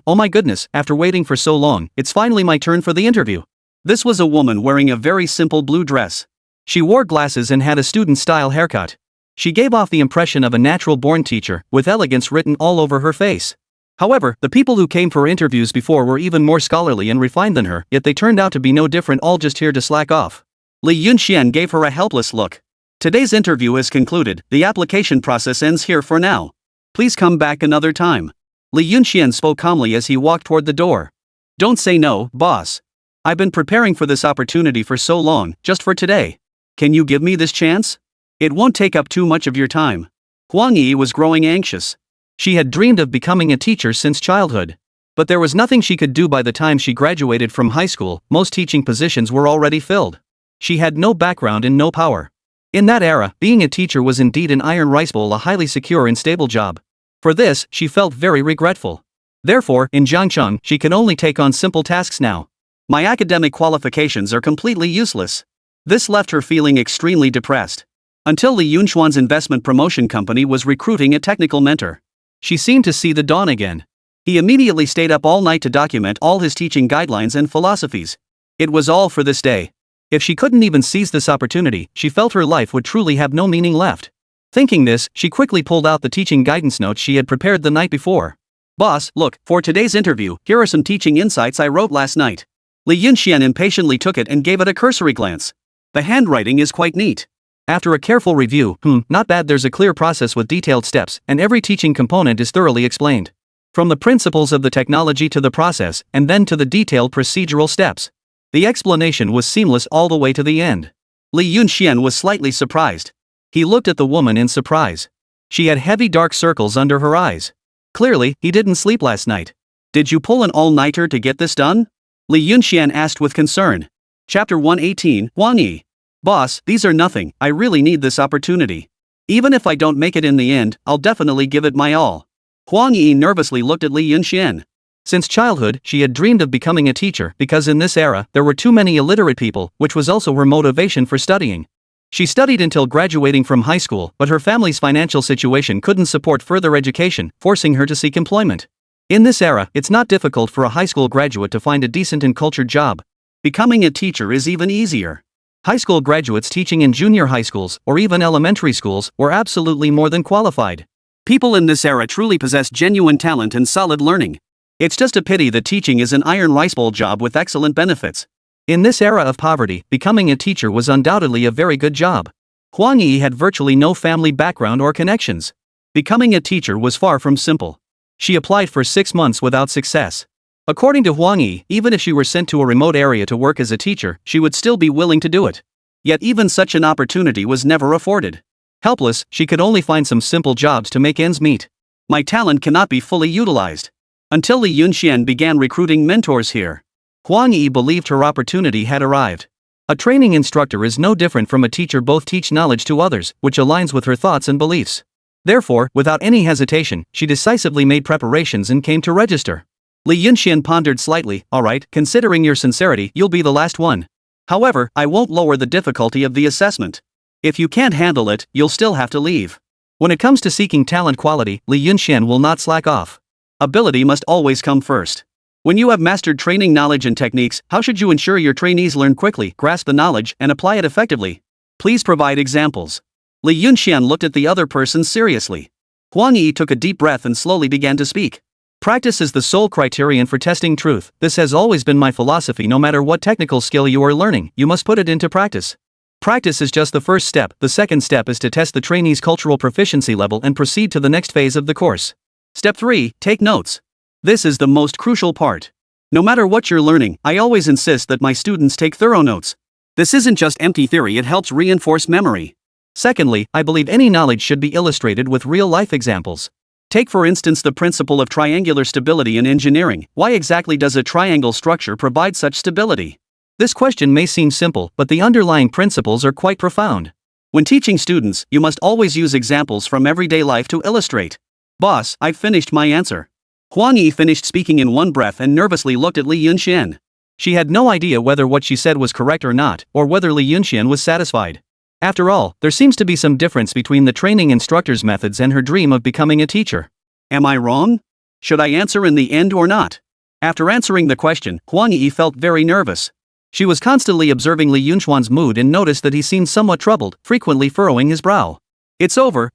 oh my goodness, after waiting for so long, it's finally my turn for the interview. This was a woman wearing a very simple blue dress. She wore glasses and had a student-style haircut. She gave off the impression of a natural-born teacher, with elegance written all over her face. However, the people who came for interviews before were even more scholarly and refined than her, yet they turned out to be no different, all just here to slack off. Li Yunxian gave her a helpless look. Today's interview is concluded, the application process ends here for now. Please come back another time. Li Yunxian spoke calmly as he walked toward the door. Don't say no, boss. I've been preparing for this opportunity for so long, just for today. Can you give me this chance? It won't take up too much of your time. Huang Yi was growing anxious. She had dreamed of becoming a teacher since childhood. But there was nothing she could do by the time she graduated from high school, most teaching positions were already filled. She had no background and no power. In that era, being a teacher was indeed an iron rice bowl, a highly secure and stable job. For this, she felt very regretful. Therefore, in Jiangcheng, she can only take on simple tasks now. My academic qualifications are completely useless. This left her feeling extremely depressed. Until Li Yunxuan's investment promotion company was recruiting a technical mentor. She seemed to see the dawn again. He immediately stayed up all night to document all his teaching guidelines and philosophies. It was all for this day. If she couldn't even seize this opportunity, she felt her life would truly have no meaning left. Thinking this, she quickly pulled out the teaching guidance notes she had prepared the night before. Boss, look, for today's interview, here are some teaching insights I wrote last night. Li Yunxian impatiently took it and gave it a cursory glance. The handwriting is quite neat. After a careful review, not bad, there's a clear process with detailed steps, and every teaching component is thoroughly explained. From the principles of the technology to the process, and then to the detailed procedural steps. The explanation was seamless all the way to the end. Li Yunxian was slightly surprised. He looked at the woman in surprise. She had heavy dark circles under her eyes. Clearly, he didn't sleep last night. Did you pull an all-nighter to get this done? Li Yunxian asked with concern. Chapter 118, Huang Yi. Boss, these are nothing, I really need this opportunity. Even if I don't make it in the end, I'll definitely give it my all. Huang Yi nervously looked at Li Yunxian. Since childhood, she had dreamed of becoming a teacher because in this era, there were too many illiterate people, which was also her motivation for studying. She studied until graduating from high school, but her family's financial situation couldn't support further education, forcing her to seek employment. In this era, it's not difficult for a high school graduate to find a decent and cultured job. Becoming a teacher is even easier. High school graduates teaching in junior high schools, or even elementary schools, were absolutely more than qualified. People in this era truly possess genuine talent and solid learning. It's just a pity that teaching is an iron rice bowl job with excellent benefits. In this era of poverty, becoming a teacher was undoubtedly a very good job. Huang Yi had virtually no family background or connections. Becoming a teacher was far from simple. She applied for 6 months without success. According to Huang Yi, even if she were sent to a remote area to work as a teacher, she would still be willing to do it. Yet even such an opportunity was never afforded. Helpless, she could only find some simple jobs to make ends meet. My talent cannot be fully utilized. Until Li Yunxian began recruiting mentors here. Huang Yi believed her opportunity had arrived. A training instructor is no different from a teacher, both teach knowledge to others, which aligns with her thoughts and beliefs. Therefore, without any hesitation, she decisively made preparations and came to register. Li Yunxian pondered slightly. Alright, considering your sincerity, you'll be the last one. However, I won't lower the difficulty of the assessment. If you can't handle it, you'll still have to leave. When it comes to seeking talent quality, Li Yunxian will not slack off. Ability must always come first. When you have mastered training knowledge and techniques, how should you ensure your trainees learn quickly, grasp the knowledge, and apply it effectively? Please provide examples. Li Yunxian looked at the other person seriously. Huang Yi took a deep breath and slowly began to speak. Practice is the sole criterion for testing truth. This has always been my philosophy. No matter what technical skill you are learning, you must put it into practice. Practice is just the first step. The second step is to test the trainee's cultural proficiency level and proceed to the next phase of the course. Step 3. Take notes. This is the most crucial part. No matter what you're learning, I always insist that my students take thorough notes. This isn't just empty theory, it helps reinforce memory. Secondly, I believe any knowledge should be illustrated with real-life examples. Take for instance the principle of triangular stability in engineering. Why exactly does a triangle structure provide such stability? This question may seem simple, but the underlying principles are quite profound. When teaching students, you must always use examples from everyday life to illustrate. Boss, I've finished my answer. Huang Yi finished speaking in one breath and nervously looked at Li Yunxian. She had no idea whether what she said was correct or not, or whether Li Yunxian was satisfied. After all, there seems to be some difference between the training instructor's methods and her dream of becoming a teacher. Am I wrong? Should I answer in the end or not? After answering the question, Huang Yi felt very nervous. She was constantly observing Li Yunxian's mood and noticed that he seemed somewhat troubled, frequently furrowing his brow. It's over,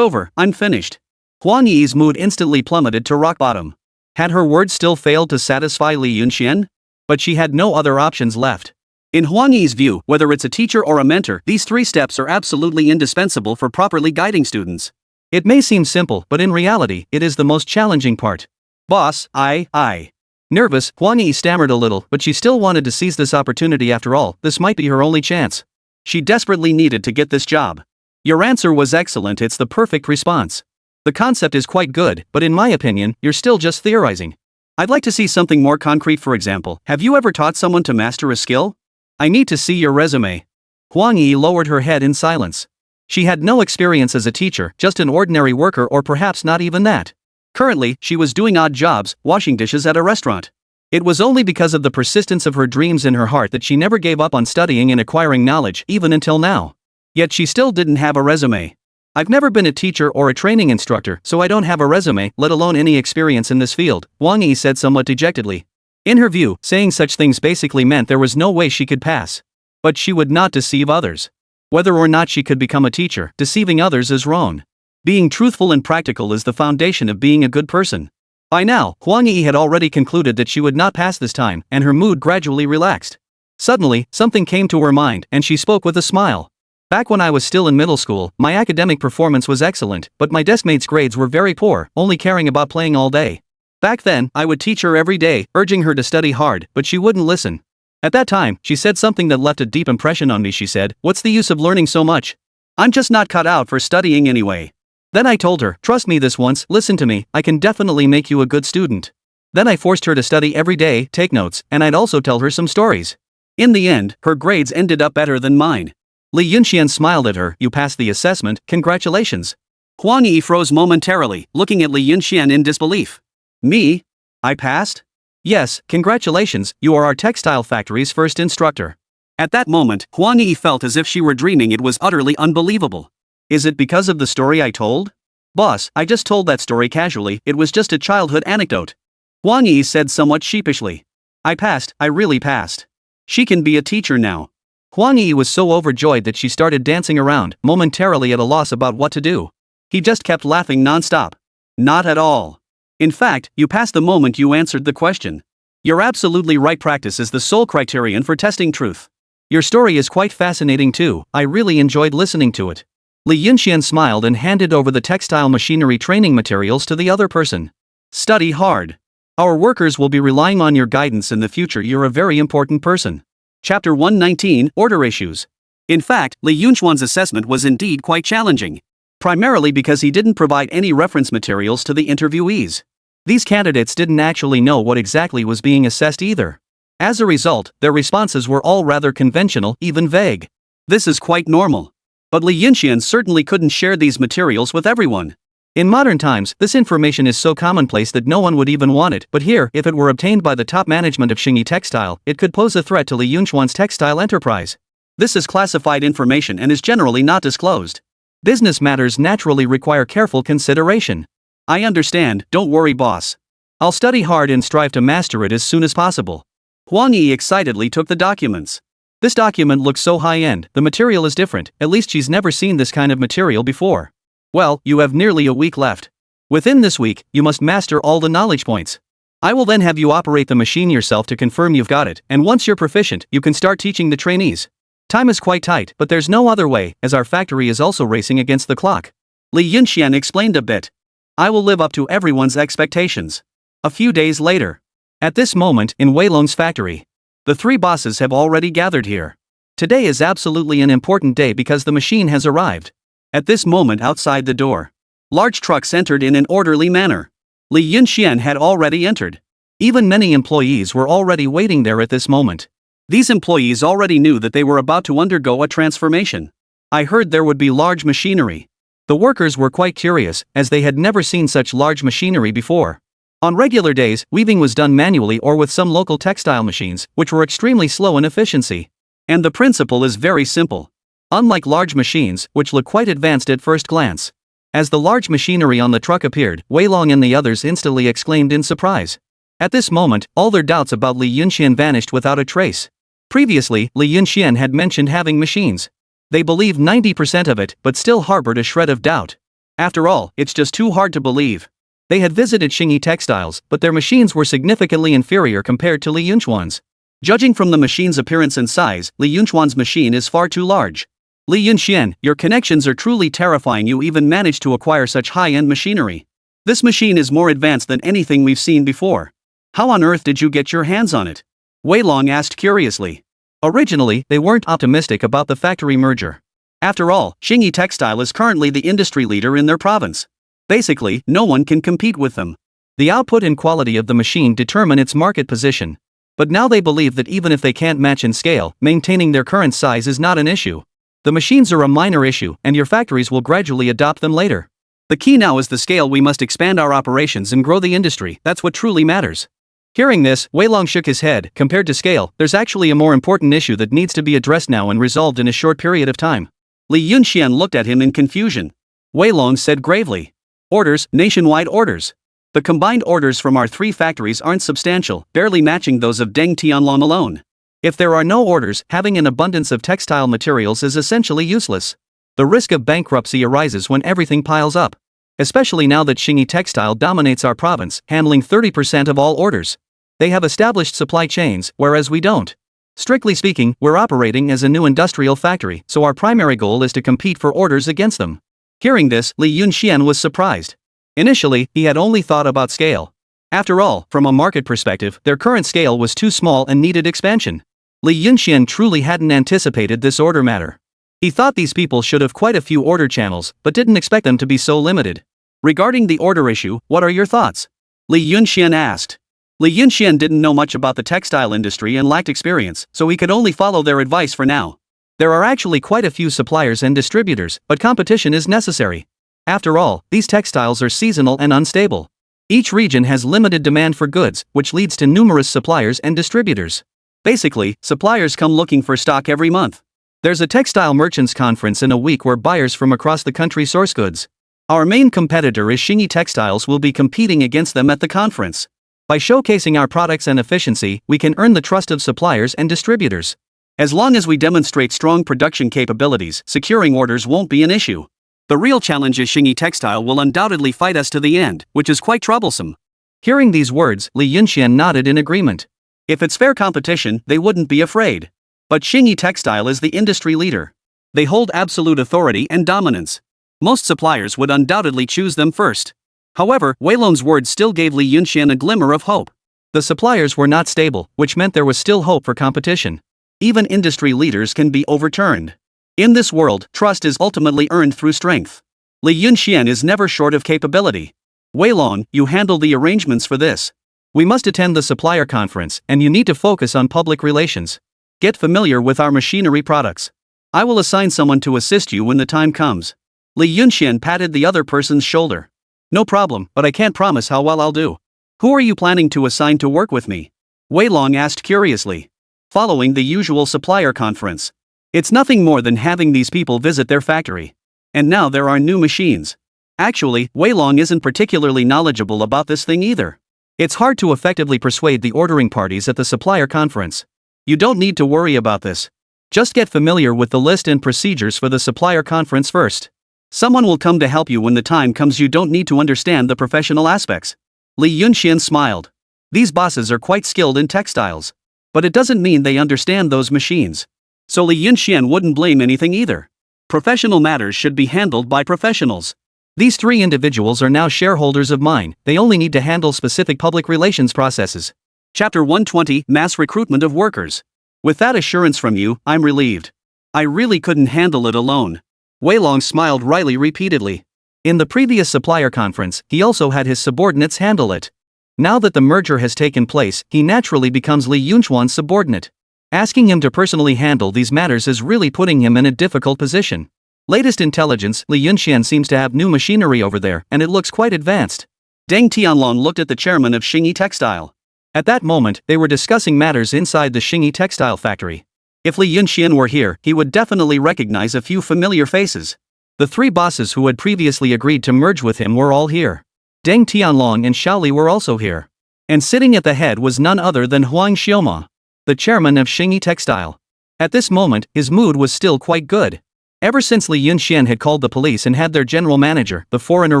I'm finished. Huang Yi's mood instantly plummeted to rock bottom. Had her words still failed to satisfy Li Yunxian? But she had no other options left. In Huang Yi's view, whether it's a teacher or a mentor, these 3 steps are absolutely indispensable for properly guiding students. It may seem simple, but in reality, it is the most challenging part. Boss, I. Nervous, Huang Yi stammered a little, but she still wanted to seize this opportunity after all. This might be her only chance. She desperately needed to get this job. Your answer was excellent, it's the perfect response. The concept is quite good, but in my opinion, you're still just theorizing. I'd like to see something more concrete. For example, have you ever taught someone to master a skill? I need to see your resume. Huang Yi lowered her head in silence. She had no experience as a teacher, just an ordinary worker, or perhaps not even that. Currently, she was doing odd jobs, washing dishes at a restaurant. It was only because of the persistence of her dreams in her heart that she never gave up on studying and acquiring knowledge, even until now. Yet she still didn't have a resume. I've never been a teacher or a training instructor, so I don't have a resume, let alone any experience in this field, Huang Yi said somewhat dejectedly. In her view, saying such things basically meant there was no way she could pass. But she would not deceive others. Whether or not she could become a teacher, deceiving others is wrong. Being truthful and practical is the foundation of being a good person. By now, Huang Yi had already concluded that she would not pass this time, and her mood gradually relaxed. Suddenly, something came to her mind, and she spoke with a smile. Back when I was still in middle school, my academic performance was excellent, but my deskmates' grades were very poor, only caring about playing all day. Back then, I would teach her every day, urging her to study hard, but she wouldn't listen. At that time, she said something that left a deep impression on me. She said, "What's the use of learning so much? I'm just not cut out for studying anyway." Then I told her, "Trust me this once, listen to me, I can definitely make you a good student." Then I forced her to study every day, take notes, and I'd also tell her some stories. In the end, her grades ended up better than mine. Li Yunxian smiled at her. "You passed the assessment, congratulations." Huang Yi froze momentarily, looking at Li Yunxian in disbelief. Me? I passed? Yes, congratulations, you are our textile factory's first instructor. At that moment, Huang Yi felt as if she were dreaming. It was utterly unbelievable. Is it because of the story I told? Boss, I just told that story casually, it was just a childhood anecdote. Huang Yi said somewhat sheepishly. I passed, I really passed. She can be a teacher now. Huang Yi was so overjoyed that she started dancing around, momentarily at a loss about what to do. He just kept laughing non-stop. Not at all. In fact, you passed the moment you answered the question. You're absolutely right. Practice is the sole criterion for testing truth. Your story is quite fascinating too, I really enjoyed listening to it. Li Yunxian smiled and handed over the textile machinery training materials to the other person. Study hard. Our workers will be relying on your guidance in the future. You're a very important person. Chapter 119, Order Issues. In fact, Li Yunxian's assessment was indeed quite challenging. Primarily because he didn't provide any reference materials to the interviewees. These candidates didn't actually know what exactly was being assessed either. As a result, their responses were all rather conventional, even vague. This is quite normal. But Li Yunxian certainly couldn't share these materials with everyone. In modern times, this information is so commonplace that no one would even want it, but here, if it were obtained by the top management of Xingyi Textile, it could pose a threat to Li Yunxian's textile enterprise. This is classified information and is generally not disclosed. Business matters naturally require careful consideration. I understand, don't worry boss. I'll study hard and strive to master it as soon as possible. Huang Yi excitedly took the documents. This document looks so high-end, the material is different, at least she's never seen this kind of material before. Well, you have nearly a week left. Within this week, you must master all the knowledge points. I will then have you operate the machine yourself to confirm you've got it, and once you're proficient, you can start teaching the trainees. Time is quite tight, but there's no other way, as our factory is also racing against the clock. Li Yunxian explained a bit. I will live up to everyone's expectations. A few days later. At this moment, in Wei Long's factory. The 3 bosses have already gathered here. Today is absolutely an important day because the machine has arrived. At this moment outside the door, large trucks entered in an orderly manner. Li Yunxian had already entered. Even many employees were already waiting there at this moment. These employees already knew that they were about to undergo a transformation. I heard there would be large machinery. The workers were quite curious, as they had never seen such large machinery before. On regular days, weaving was done manually or with some local textile machines, which were extremely slow in efficiency. And the principle is very simple. Unlike large machines, which look quite advanced at first glance. As the large machinery on the truck appeared, Wei Long and the others instantly exclaimed in surprise. At this moment, all their doubts about Li Yunxian vanished without a trace. Previously, Li Yunxian had mentioned having machines. They believed 90% of it, but still harbored a shred of doubt. After all, it's just too hard to believe. They had visited Xingyi Textiles, but their machines were significantly inferior compared to Li Yunxuan's. Judging from the machine's appearance and size, Li Yunxuan's machine is far too large. Li Yunxian, your connections are truly terrifying. You even managed to acquire such high-end machinery. This machine is more advanced than anything we've seen before. How on earth did you get your hands on it? Wei Long asked curiously. Originally, they weren't optimistic about the factory merger. After all, Xingyi Textile is currently the industry leader in their province. Basically, no one can compete with them. The output and quality of the machine determine its market position. But now they believe that even if they can't match in scale, maintaining their current size is not an issue. The machines are a minor issue, and your factories will gradually adopt them later. The key now is the scale. We must expand our operations and grow the industry. That's what truly matters. Hearing this, Wei Long shook his head. Compared to scale, there's actually a more important issue that needs to be addressed now and resolved in a short period of time. Li Yunxian looked at him in confusion. Wei Long said gravely. Orders, nationwide orders. The combined orders from our 3 factories aren't substantial, barely matching those of Deng Tianlong alone. If there are no orders, having an abundance of textile materials is essentially useless. The risk of bankruptcy arises when everything piles up. Especially now that Xingyi Textile dominates our province, handling 30% of all orders. They have established supply chains, whereas we don't. Strictly speaking, we're operating as a new industrial factory, so our primary goal is to compete for orders against them. Hearing this, Li Yunxian was surprised. Initially, he had only thought about scale. After all, from a market perspective, their current scale was too small and needed expansion. Li Yunxian truly hadn't anticipated this order matter. He thought these people should have quite a few order channels, but didn't expect them to be so limited. Regarding the order issue, what are your thoughts? Li Yunxian asked. Li Yunxian didn't know much about the textile industry and lacked experience, so he could only follow their advice for now. There are actually quite a few suppliers and distributors, but competition is necessary. After all, these textiles are seasonal and unstable. Each region has limited demand for goods, which leads to numerous suppliers and distributors. Basically, suppliers come looking for stock every month. There's a textile merchants conference in a week where buyers from across the country source goods. Our main competitor is Xingyi Textiles. Will be competing against them at the conference. By showcasing our products and efficiency, we can earn the trust of suppliers and distributors. As long as we demonstrate strong production capabilities, securing orders won't be an issue. The real challenge is Xingyi Textile will undoubtedly fight us to the end, which is quite troublesome. Hearing these words, Li Yunxian nodded in agreement. If it's fair competition, they wouldn't be afraid. But Xingyi Textile is the industry leader. They hold absolute authority and dominance. Most suppliers would undoubtedly choose them first. However, Wei Long's words still gave Li Yunxian a glimmer of hope. The suppliers were not stable, which meant there was still hope for competition. Even industry leaders can be overturned. In this world, trust is ultimately earned through strength. Li Yunxian is never short of capability. Wei Long, you handle the arrangements for this. We must attend the supplier conference, and you need to focus on public relations. Get familiar with our machinery products. I will assign someone to assist you when the time comes. Li Yunxian patted the other person's shoulder. No problem, but I can't promise how well I'll do. Who are you planning to assign to work with me? Wei Long asked curiously. Following the usual supplier conference. It's nothing more than having these people visit their factory. And now there are new machines. Actually, Wei Long isn't particularly knowledgeable about this thing either. It's hard to effectively persuade the ordering parties at the supplier conference. You don't need to worry about this. Just get familiar with the list and procedures for the supplier conference first. Someone will come to help you when the time comes. You don't need to understand the professional aspects. Li Yunxian smiled. These bosses are quite skilled in textiles. But it doesn't mean they understand those machines. So Li Yunxian wouldn't blame anything either. Professional matters should be handled by professionals. These 3 individuals are now shareholders of mine. They only need to handle specific public relations processes. Chapter 120, Mass Recruitment of Workers. With that assurance from you, I'm relieved. I really couldn't handle it alone. Wei Long smiled wryly repeatedly. In the previous supplier conference, he also had his subordinates handle it. Now that the merger has taken place, he naturally becomes Li Yunxuan's subordinate. Asking him to personally handle these matters is really putting him in a difficult position. Latest intelligence, Li Yunxian seems to have new machinery over there, and it looks quite advanced. Deng Tianlong looked at the chairman of Xingyi Textile. At that moment, they were discussing matters inside the Xingyi Textile factory. If Li Yunxian were here, he would definitely recognize a few familiar faces. The three bosses who had previously agreed to merge with him were all here. Deng Tianlong and Xiaoli were also here. And sitting at the head was none other than Huang Xiaoma, the chairman of Xingyi Textile. At this moment, his mood was still quite good. Ever since Li Yunxian had called the police and had their general manager, the foreigner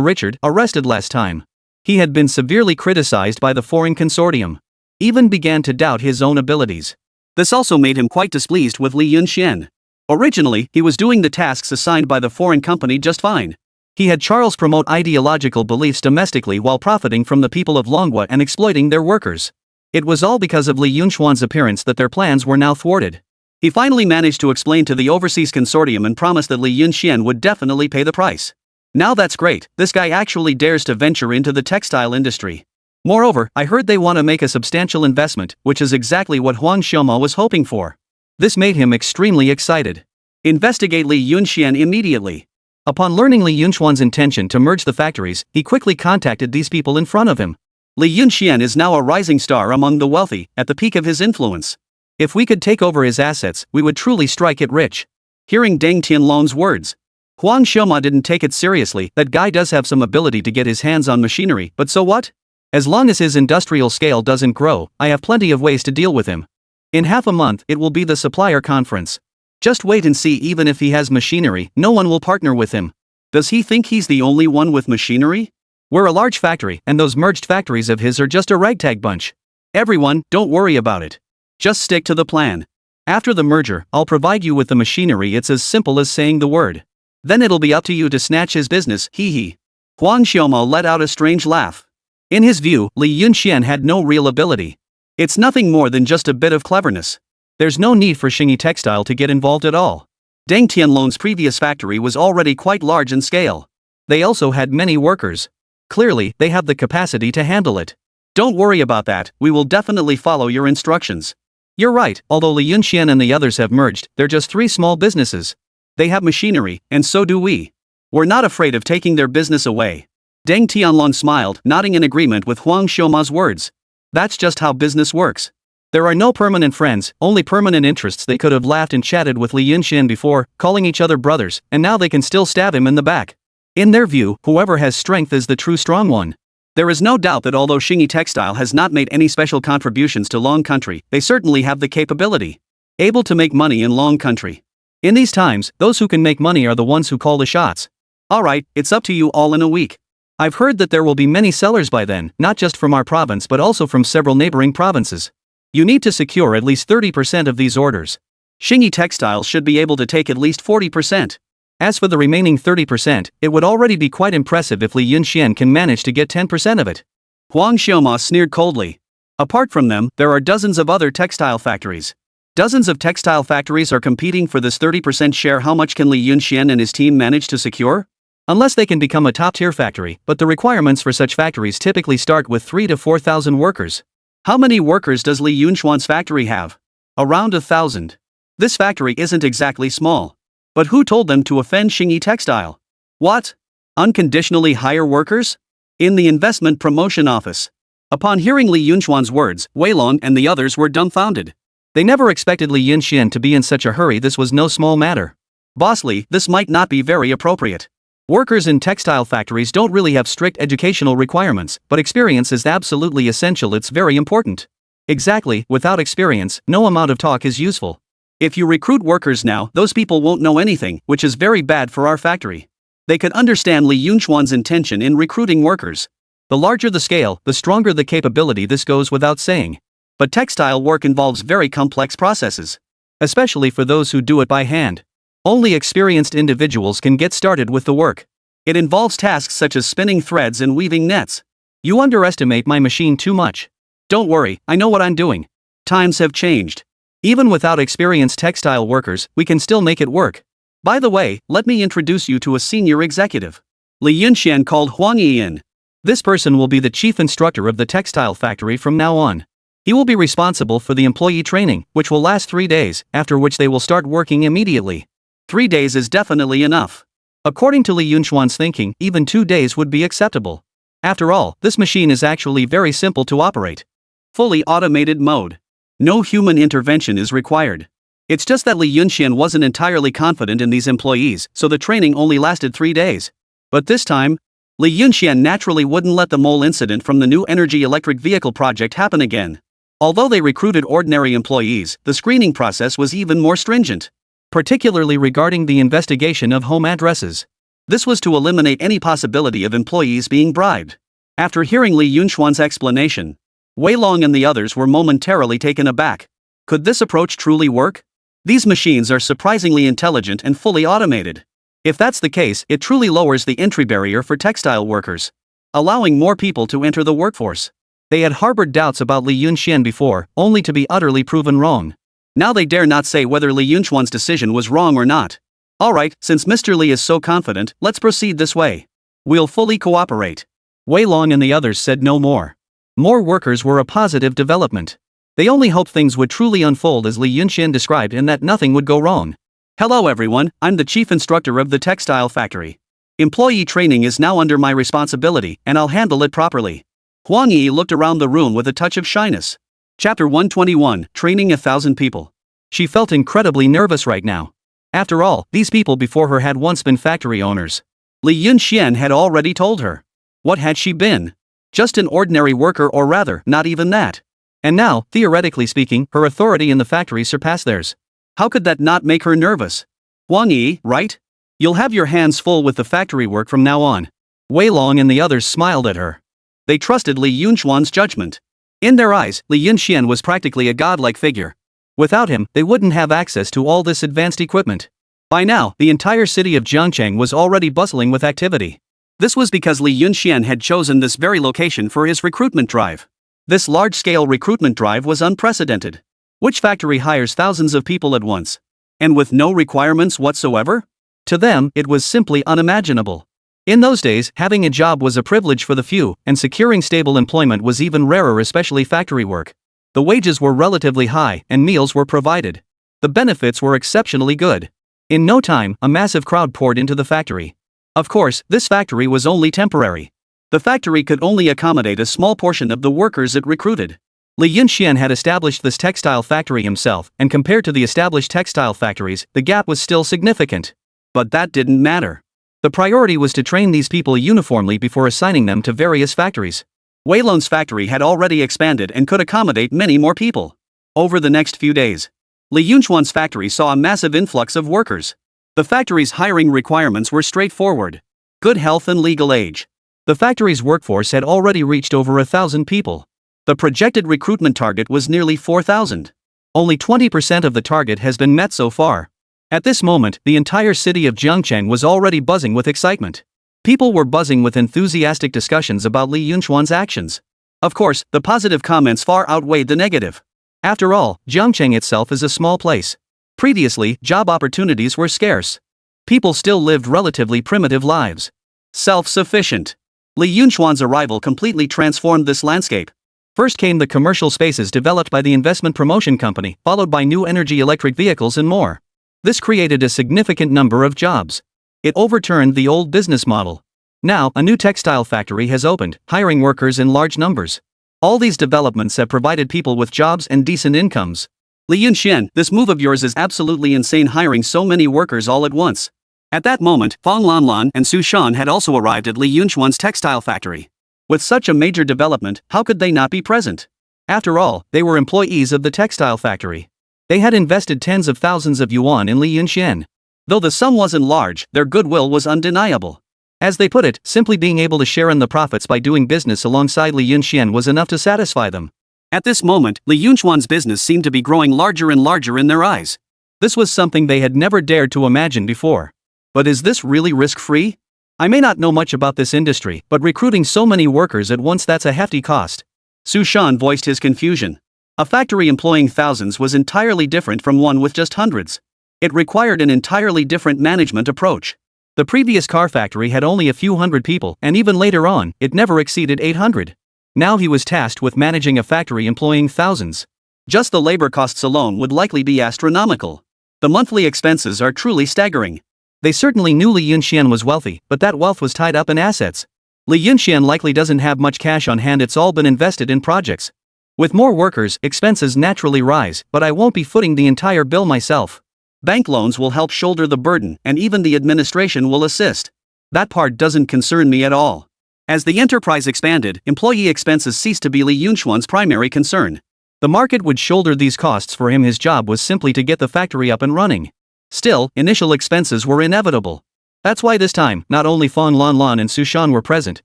Richard, arrested last time, he had been severely criticized by the foreign consortium. Even began to doubt his own abilities. This also made him quite displeased with Li Yunxian. Originally, he was doing the tasks assigned by the foreign company just fine. He had Charles promote ideological beliefs domestically while profiting from the people of Manhwa and exploiting their workers. It was all because of Li Yunxian's appearance that their plans were now thwarted. He finally managed to explain to the overseas consortium and promised that Li Yunxian would definitely pay the price. Now that's great, this guy actually dares to venture into the textile industry. Moreover, I heard they want to make a substantial investment, which is exactly what Huang Xiaoma was hoping for. This made him extremely excited. Investigate Li Yunxian immediately. Upon learning Li Yunxian's intention to merge the factories, he quickly contacted these people in front of him. Li Yunxian is now a rising star among the wealthy, at the peak of his influence. If we could take over his assets, we would truly strike it rich. Hearing Deng Tianlong's words, Huang Xiaoma didn't take it seriously. That guy does have some ability to get his hands on machinery, but so what? As long as his industrial scale doesn't grow, I have plenty of ways to deal with him. In half a month, it will be the supplier conference. Just wait and see. Even if he has machinery, no one will partner with him. Does he think he's the only one with machinery? We're a large factory, and those merged factories of his are just a ragtag bunch. Everyone, don't worry about it. Just stick to the plan. After the merger, I'll provide you with the machinery. It's as simple as saying the word. Then it'll be up to you to snatch his business, hee hee. Huang Xiaoma let out a strange laugh. In his view, Li Yunxian had no real ability. It's nothing more than just a bit of cleverness. There's no need for Xingyi Textile to get involved at all. Deng Tianlong's previous factory was already quite large in scale. They also had many workers. Clearly, they have the capacity to handle it. Don't worry about that, we will definitely follow your instructions. You're right, although Li Yunxian and the others have merged, they're just three small businesses. They have machinery, and so do we. We're not afraid of taking their business away. Deng Tianlong smiled, nodding in agreement with Huang Xiaoma's words. That's just how business works. There are no permanent friends, only permanent interests. They could have laughed and chatted with Li Yunxian before, calling each other brothers, and now they can still stab him in the back. In their view, whoever has strength is the true strong one. There is no doubt that although Xingyi Textile has not made any special contributions to Long Country, they certainly have the capability. Able to make money in Long Country. In these times, those who can make money are the ones who call the shots. Alright, it's up to you all in a week. I've heard that there will be many sellers by then, not just from our province but also from several neighboring provinces. You need to secure at least 30% of these orders. Xingyi Textile should be able to take at least 40%. As for the remaining 30%, it would already be quite impressive if Li Yunxian can manage to get 10% of it. Huang Xiaoma sneered coldly. Apart from them, there are dozens of other textile factories. Dozens of textile factories are competing for this 30% share. How much can Li Yunxian and his team manage to secure? Unless they can become a top-tier factory, but the requirements for such factories typically start with 3,000 to 4,000 workers. How many workers does Li Yunxian's factory have? Around 1,000. This factory isn't exactly small. But who told them to offend Xingyi Textile? What? Unconditionally hire workers? In the investment promotion office. Upon hearing Li Yunxian's words, Weilong and the others were dumbfounded. They never expected Li Yunxian to be in such a hurry. This was no small matter. Boss Li, this might not be very appropriate. Workers in textile factories don't really have strict educational requirements, but experience is absolutely essential. It's very important. Exactly, without experience, no amount of talk is useful. If you recruit workers now, those people won't know anything, which is very bad for our factory. They could understand Li Yunxian's intention in recruiting workers. The larger the scale, the stronger the capability. This goes without saying. But textile work involves very complex processes. Especially for those who do it by hand. Only experienced individuals can get started with the work. It involves tasks such as spinning threads and weaving nets. You underestimate my machine too much. Don't worry, I know what I'm doing. Times have changed. Even without experienced textile workers, we can still make it work. By the way, let me introduce you to a senior executive. Li Yunxian called Huang Yi in. This person will be the chief instructor of the textile factory from now on. He will be responsible for the employee training, which will last 3 days, after which they will start working immediately. 3 days is definitely enough. According to Li Yunxuan's thinking, even 2 days would be acceptable. After all, this machine is actually very simple to operate. Fully automated mode. No human intervention is required. It's just that Li Yunxian wasn't entirely confident in these employees, so the training only lasted 3 days. But this time, Li Yunxian naturally wouldn't let the mole incident from the new energy electric vehicle project happen again. Although they recruited ordinary employees, the screening process was even more stringent. Particularly regarding the investigation of home addresses. This was to eliminate any possibility of employees being bribed. After hearing Li Yunxuan's explanation, Wei Long and the others were momentarily taken aback. Could this approach truly work? These machines are surprisingly intelligent and fully automated. If that's the case, it truly lowers the entry barrier for textile workers, allowing more people to enter the workforce. They had harbored doubts about Li Yunxian before, only to be utterly proven wrong. Now they dare not say whether Li Yunxuan's decision was wrong or not. Alright, since Mr. Li is so confident, let's proceed this way. We'll fully cooperate. Wei Long and the others said no more. More workers were a positive development. They only hoped things would truly unfold as Li Yunxian described and that nothing would go wrong. Hello everyone, I'm the chief instructor of the textile factory. Employee training is now under my responsibility, and I'll handle it properly. Huang Yi looked around the room with a touch of shyness. Chapter 121, Training 1,000 People. She felt incredibly nervous right now. After all, these people before her had once been factory owners. Li Yunxian had already told her. What had she been? Just an ordinary worker, or rather, not even that. And now, theoretically speaking, her authority in the factory surpassed theirs. How could that not make her nervous? Huang Yi, right? You'll have your hands full with the factory work from now on. Wei Long and the others smiled at her. They trusted Li Yunxuan's judgment. In their eyes, Li Yunxian was practically a godlike figure. Without him, they wouldn't have access to all this advanced equipment. By now, the entire city of Jiangcheng was already bustling with activity. This was because Li Yunxian had chosen this very location for his recruitment drive. This large-scale recruitment drive was unprecedented. Which factory hires thousands of people at once? And with no requirements whatsoever? To them, it was simply unimaginable. In those days, having a job was a privilege for the few, and securing stable employment was even rarer, especially factory work. The wages were relatively high, and meals were provided. The benefits were exceptionally good. In no time, a massive crowd poured into the factory. Of course, this factory was only temporary. The factory could only accommodate a small portion of the workers it recruited. Li Yunxian had established this textile factory himself, and compared to the established textile factories, the gap was still significant. But that didn't matter. The priority was to train these people uniformly before assigning them to various factories. Wei Long's factory had already expanded and could accommodate many more people. Over the next few days, Li Yunxuan's factory saw a massive influx of workers. The factory's hiring requirements were straightforward. Good health and legal age. The factory's workforce had already reached over 1,000 people. The projected recruitment target was nearly 4,000. Only 20% of the target has been met so far. At this moment, the entire city of Jiangcheng was already buzzing with excitement. People were buzzing with enthusiastic discussions about Li Yunxuan's actions. Of course, the positive comments far outweighed the negative. After all, Jiangcheng itself is a small place. Previously, job opportunities were scarce. People still lived relatively primitive lives. Self-sufficient. Li Yunxuan's arrival completely transformed this landscape. First came the commercial spaces developed by the investment promotion company, followed by new energy electric vehicles and more. This created a significant number of jobs. It overturned the old business model. Now, a new textile factory has opened, hiring workers in large numbers. All these developments have provided people with jobs and decent incomes. Li Yunxian, this move of yours is absolutely insane, hiring so many workers all at once. At that moment, Fang Lanlan and Su Shan had also arrived at Li Yunxuan's textile factory. With such a major development, how could they not be present? After all, they were employees of the textile factory. They had invested tens of thousands of yuan in Li Yunxian. Though the sum wasn't large, their goodwill was undeniable. As they put it, simply being able to share in the profits by doing business alongside Li Yunxian was enough to satisfy them. At this moment, Li Yunxuan's business seemed to be growing larger and larger in their eyes. This was something they had never dared to imagine before. But is this really risk-free? I may not know much about this industry, but recruiting so many workers at once, that's a hefty cost. Su Shan voiced his confusion. A factory employing thousands was entirely different from one with just hundreds. It required an entirely different management approach. The previous car factory had only a few hundred people, and even later on, it never exceeded 800. Now he was tasked with managing a factory employing thousands. Just the labor costs alone would likely be astronomical. The monthly expenses are truly staggering. They certainly knew Li Yunxian was wealthy, but that wealth was tied up in assets. Li Yunxian likely doesn't have much cash on hand, it's all been invested in projects. With more workers, expenses naturally rise, but I won't be footing the entire bill myself. Bank loans will help shoulder the burden, and even the administration will assist. That part doesn't concern me at all. As the enterprise expanded, employee expenses ceased to be Li Yunxian's primary concern. The market would shoulder these costs for him. His job was simply to get the factory up and running. Still, initial expenses were inevitable. That's why this time, not only Fang Lanlan and Su Shan were present,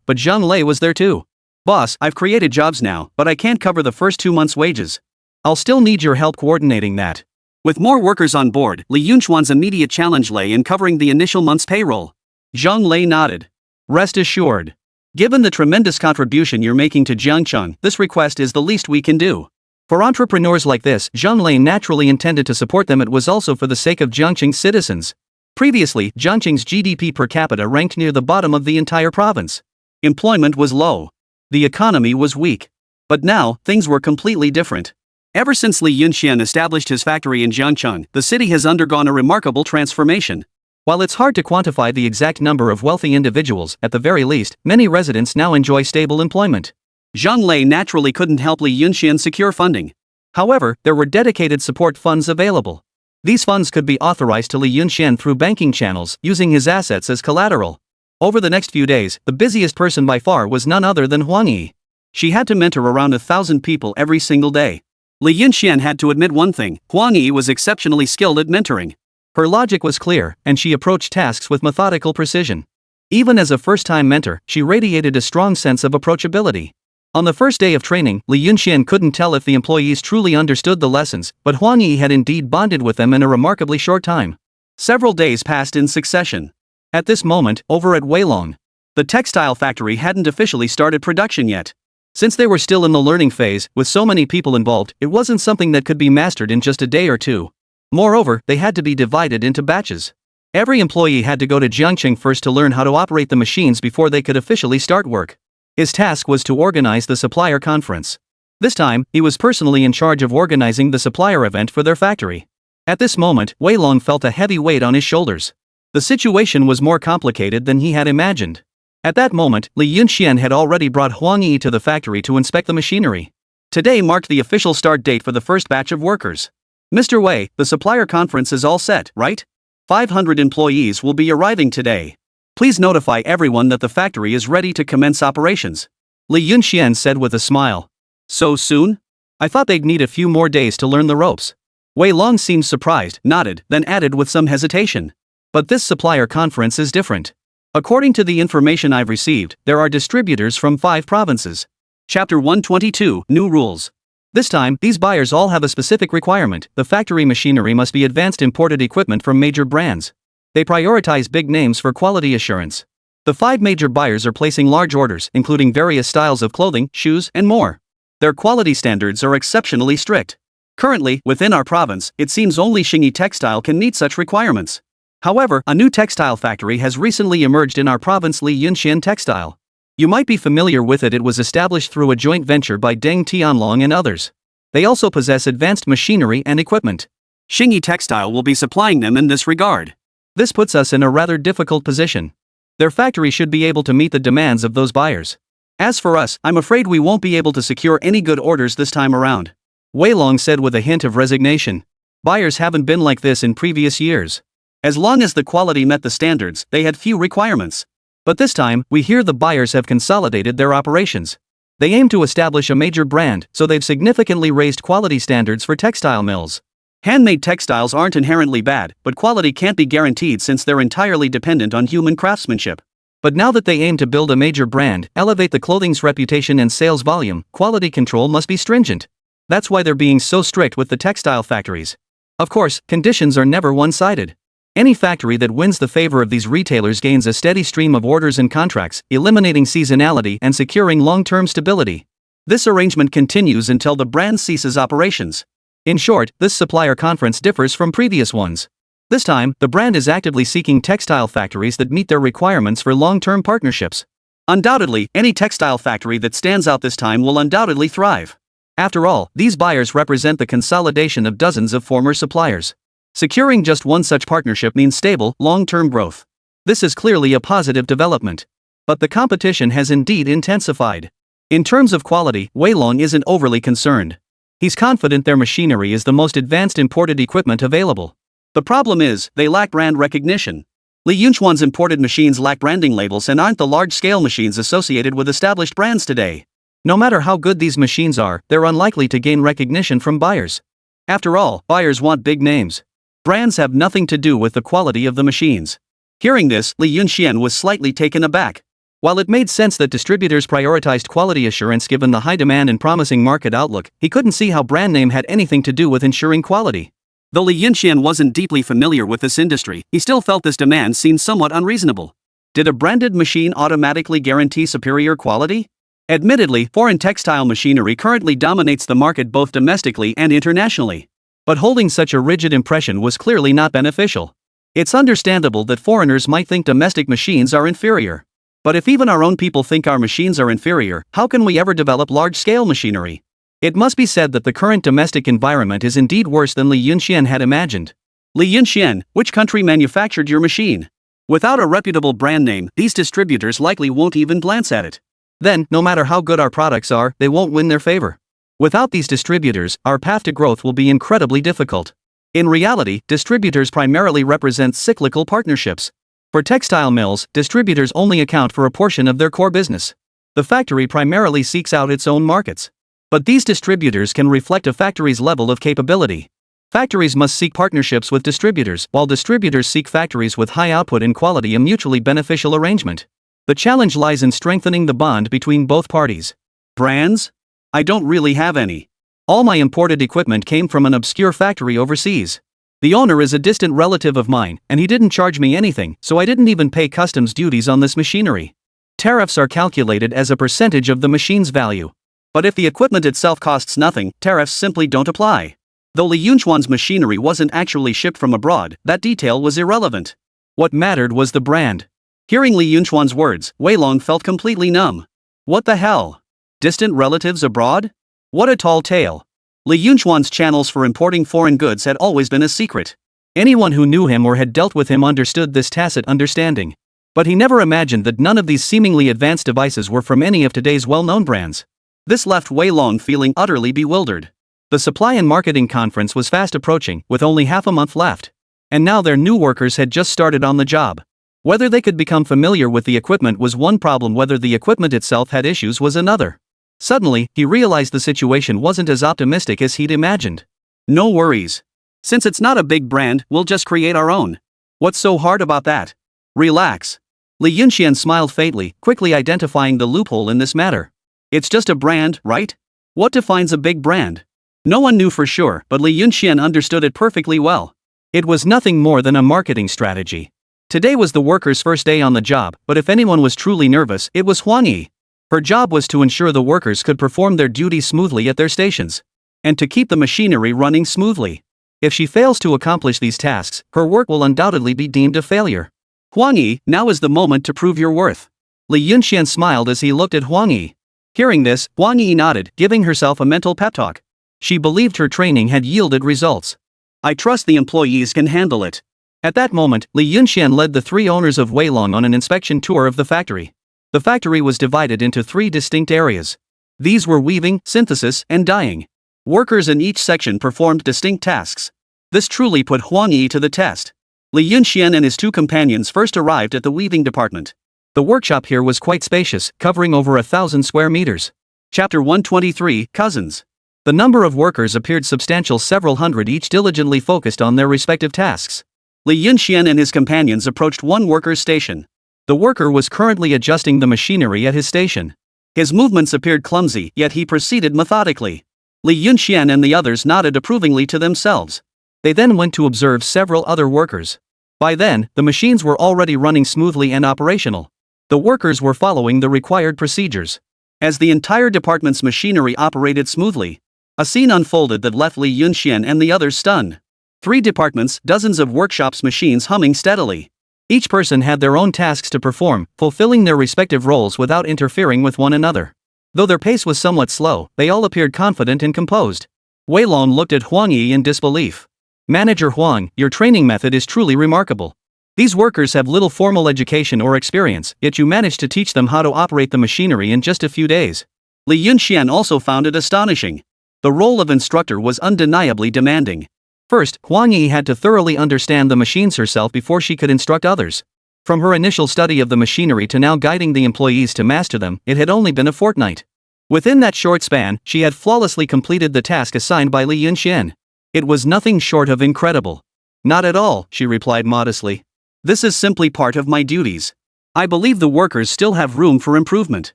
but Zhang Lei was there too. Boss, I've created jobs now, but I can't cover the first 2 months' wages. I'll still need your help coordinating that. With more workers on board, Li Yunxian's immediate challenge lay in covering the initial month's payroll. Zhang Lei nodded. Rest assured. Given the tremendous contribution you're making to Jiangcheng, this request is the least we can do. For entrepreneurs like this, Zhang Lei naturally intended to support them. It was also for the sake of Jiangcheng's citizens. Previously, Jiangcheng's GDP per capita ranked near the bottom of the entire province. Employment was low. The economy was weak. But now, things were completely different. Ever since Li Yunxian established his factory in Jiangcheng, the city has undergone a remarkable transformation. While it's hard to quantify the exact number of wealthy individuals, at the very least, many residents now enjoy stable employment. Zhang Lei naturally couldn't help Li Yunxian secure funding. However, there were dedicated support funds available. These funds could be authorized to Li Yunxian through banking channels, using his assets as collateral. Over the next few days, the busiest person by far was none other than Huang Yi. She had to mentor around 1,000 people every single day. Li Yunxian had to admit one thing: Huang Yi was exceptionally skilled at mentoring. Her logic was clear, and she approached tasks with methodical precision. Even as a first-time mentor, she radiated a strong sense of approachability. On the first day of training, Li Yunxian couldn't tell if the employees truly understood the lessons, but Huang Yi had indeed bonded with them in a remarkably short time. Several days passed in succession. At this moment, over at Weilong, the textile factory hadn't officially started production yet. Since they were still in the learning phase, with so many people involved, it wasn't something that could be mastered in just a day or two. Moreover, they had to be divided into batches. Every employee had to go to Jiangcheng first to learn how to operate the machines before they could officially start work. His task was to organize the supplier conference. This time, he was personally in charge of organizing the supplier event for their factory. At this moment, Wei Long felt a heavy weight on his shoulders. The situation was more complicated than he had imagined. At that moment, Li Yunxian had already brought Huang Yi to the factory to inspect the machinery. Today marked the official start date for the first batch of workers. Mr. Wei, the supplier conference is all set, right? 500 employees will be arriving today. Please notify everyone that the factory is ready to commence operations. Li Yunxian said with a smile. So soon? I thought they'd need a few more days to learn the ropes. Wei Long seemed surprised, nodded, then added with some hesitation. But this supplier conference is different. According to the information I've received, there are distributors from 5 provinces. Chapter 122, New Rules. This time, these buyers all have a specific requirement: the factory machinery must be advanced imported equipment from major brands. They prioritize big names for quality assurance. The 5 major buyers are placing large orders, including various styles of clothing, shoes, and more. Their quality standards are exceptionally strict. Currently, within our province, it seems only Xingyi Textile can meet such requirements. However, a new textile factory has recently emerged in our province, Li Yunxian Textile. You might be familiar with it. It was established through a joint venture by Deng Tianlong and others. They also possess advanced machinery and equipment. Xingyi Textile will be supplying them in this regard. This puts us in a rather difficult position. Their factory should be able to meet the demands of those buyers. As for us, I'm afraid we won't be able to secure any good orders this time around. Wei Long said with a hint of resignation. Buyers haven't been like this in previous years. As long as the quality met the standards, they had few requirements. But this time, we hear the buyers have consolidated their operations. They aim to establish a major brand, so they've significantly raised quality standards for textile mills. Handmade textiles aren't inherently bad, but quality can't be guaranteed since they're entirely dependent on human craftsmanship. But now that they aim to build a major brand, elevate the clothing's reputation and sales volume, quality control must be stringent. That's why they're being so strict with the textile factories. Of course, conditions are never one-sided. Any factory that wins the favor of these retailers gains a steady stream of orders and contracts, eliminating seasonality and securing long-term stability. This arrangement continues until the brand ceases operations. In short, this supplier conference differs from previous ones. This time, the brand is actively seeking textile factories that meet their requirements for long-term partnerships. Undoubtedly, any textile factory that stands out this time will undoubtedly thrive. After all, these buyers represent the consolidation of dozens of former suppliers. Securing just one such partnership means stable, long-term growth. This is clearly a positive development. But the competition has indeed intensified. In terms of quality, Wei Long isn't overly concerned. He's confident their machinery is the most advanced imported equipment available. The problem is, they lack brand recognition. Li Yunchuan's imported machines lack branding labels and aren't the large-scale machines associated with established brands today. No matter how good these machines are, they're unlikely to gain recognition from buyers. After all, buyers want big names. Brands have nothing to do with the quality of the machines. Hearing this, Li Yunxian was slightly taken aback. While it made sense that distributors prioritized quality assurance given the high demand and promising market outlook, he couldn't see how brand name had anything to do with ensuring quality. Though Li Yunxian wasn't deeply familiar with this industry, he still felt this demand seemed somewhat unreasonable. Did a branded machine automatically guarantee superior quality? Admittedly, foreign textile machinery currently dominates the market both domestically and internationally. But holding such a rigid impression was clearly not beneficial. It's understandable that foreigners might think domestic machines are inferior. But if even our own people think our machines are inferior, how can we ever develop large-scale machinery? It must be said that the current domestic environment is indeed worse than Li Yunxian had imagined. Li Yunxian, which country manufactured your machine? Without a reputable brand name, these distributors likely won't even glance at it. Then, no matter how good our products are, they won't win their favor. Without these distributors, our path to growth will be incredibly difficult. In reality, distributors primarily represent cyclical partnerships. For textile mills, distributors only account for a portion of their core business. The factory primarily seeks out its own markets. But these distributors can reflect a factory's level of capability. Factories must seek partnerships with distributors, while distributors seek factories with high output and quality, a mutually beneficial arrangement. The challenge lies in strengthening the bond between both parties. Brands? I don't really have any. All my imported equipment came from an obscure factory overseas. The owner is a distant relative of mine, and he didn't charge me anything, so I didn't even pay customs duties on this machinery. Tariffs are calculated as a percentage of the machine's value. But if the equipment itself costs nothing, tariffs simply don't apply. Though Li Yunchuan's machinery wasn't actually shipped from abroad, that detail was irrelevant. What mattered was the brand. Hearing Li Yunchuan's words, Wei Long felt completely numb. What the hell? Distant relatives abroad? What a tall tale. Li Yunchuan's channels for importing foreign goods had always been a secret. Anyone who knew him or had dealt with him understood this tacit understanding. But he never imagined that none of these seemingly advanced devices were from any of today's well-known brands. This left Wei Long feeling utterly bewildered. The supply and marketing conference was fast approaching, with only half a month left. And now their new workers had just started on the job. Whether they could become familiar with the equipment was one problem, whether the equipment itself had issues was another. Suddenly, he realized the situation wasn't as optimistic as he'd imagined. No worries. Since it's not a big brand, we'll just create our own. What's so hard about that? Relax. Li Yunxian smiled faintly, quickly identifying the loophole in this matter. It's just a brand, right? What defines a big brand? No one knew for sure, but Li Yunxian understood it perfectly well. It was nothing more than a marketing strategy. Today was the workers' first day on the job, but if anyone was truly nervous, it was Huang Yi. Her job was to ensure the workers could perform their duties smoothly at their stations. And to keep the machinery running smoothly. If she fails to accomplish these tasks, her work will undoubtedly be deemed a failure. Huang Yi, now is the moment to prove your worth. Li Yunxian smiled as he looked at Huang Yi. Hearing this, Huang Yi nodded, giving herself a mental pep talk. She believed her training had yielded results. I trust the employees can handle it. At that moment, Li Yunxian led the three owners of Wei Long on an inspection tour of the factory. The factory was divided into three distinct areas. These were weaving, synthesis, and dyeing. Workers in each section performed distinct tasks. This truly put Huang Yi to the test. Li Yunxian and his two companions first arrived at the weaving department. The workshop here was quite spacious, covering over 1,000 square meters. Chapter 123, Cousins. The number of workers appeared substantial, several hundred each diligently focused on their respective tasks. Li Yunxian and his companions approached one worker's station. The worker was currently adjusting the machinery at his station. His movements appeared clumsy, yet he proceeded methodically. Li Yunxian and the others nodded approvingly to themselves. They then went to observe several other workers. By then, the machines were already running smoothly and operational. The workers were following the required procedures. As the entire department's machinery operated smoothly, a scene unfolded that left Li Yunxian and the others stunned. 3 departments, dozens of workshops, machines humming steadily. Each person had their own tasks to perform, fulfilling their respective roles without interfering with one another. Though their pace was somewhat slow, they all appeared confident and composed. Wei Long looked at Huang Yi in disbelief. Manager Huang, your training method is truly remarkable. These workers have little formal education or experience, yet you managed to teach them how to operate the machinery in just a few days. Li Yunxian also found it astonishing. The role of instructor was undeniably demanding. First, Huang Yi had to thoroughly understand the machines herself before she could instruct others. From her initial study of the machinery to now guiding the employees to master them, it had only been a fortnight. Within that short span, she had flawlessly completed the task assigned by Li Yunxian. It was nothing short of incredible. Not at all, she replied modestly. This is simply part of my duties. I believe the workers still have room for improvement.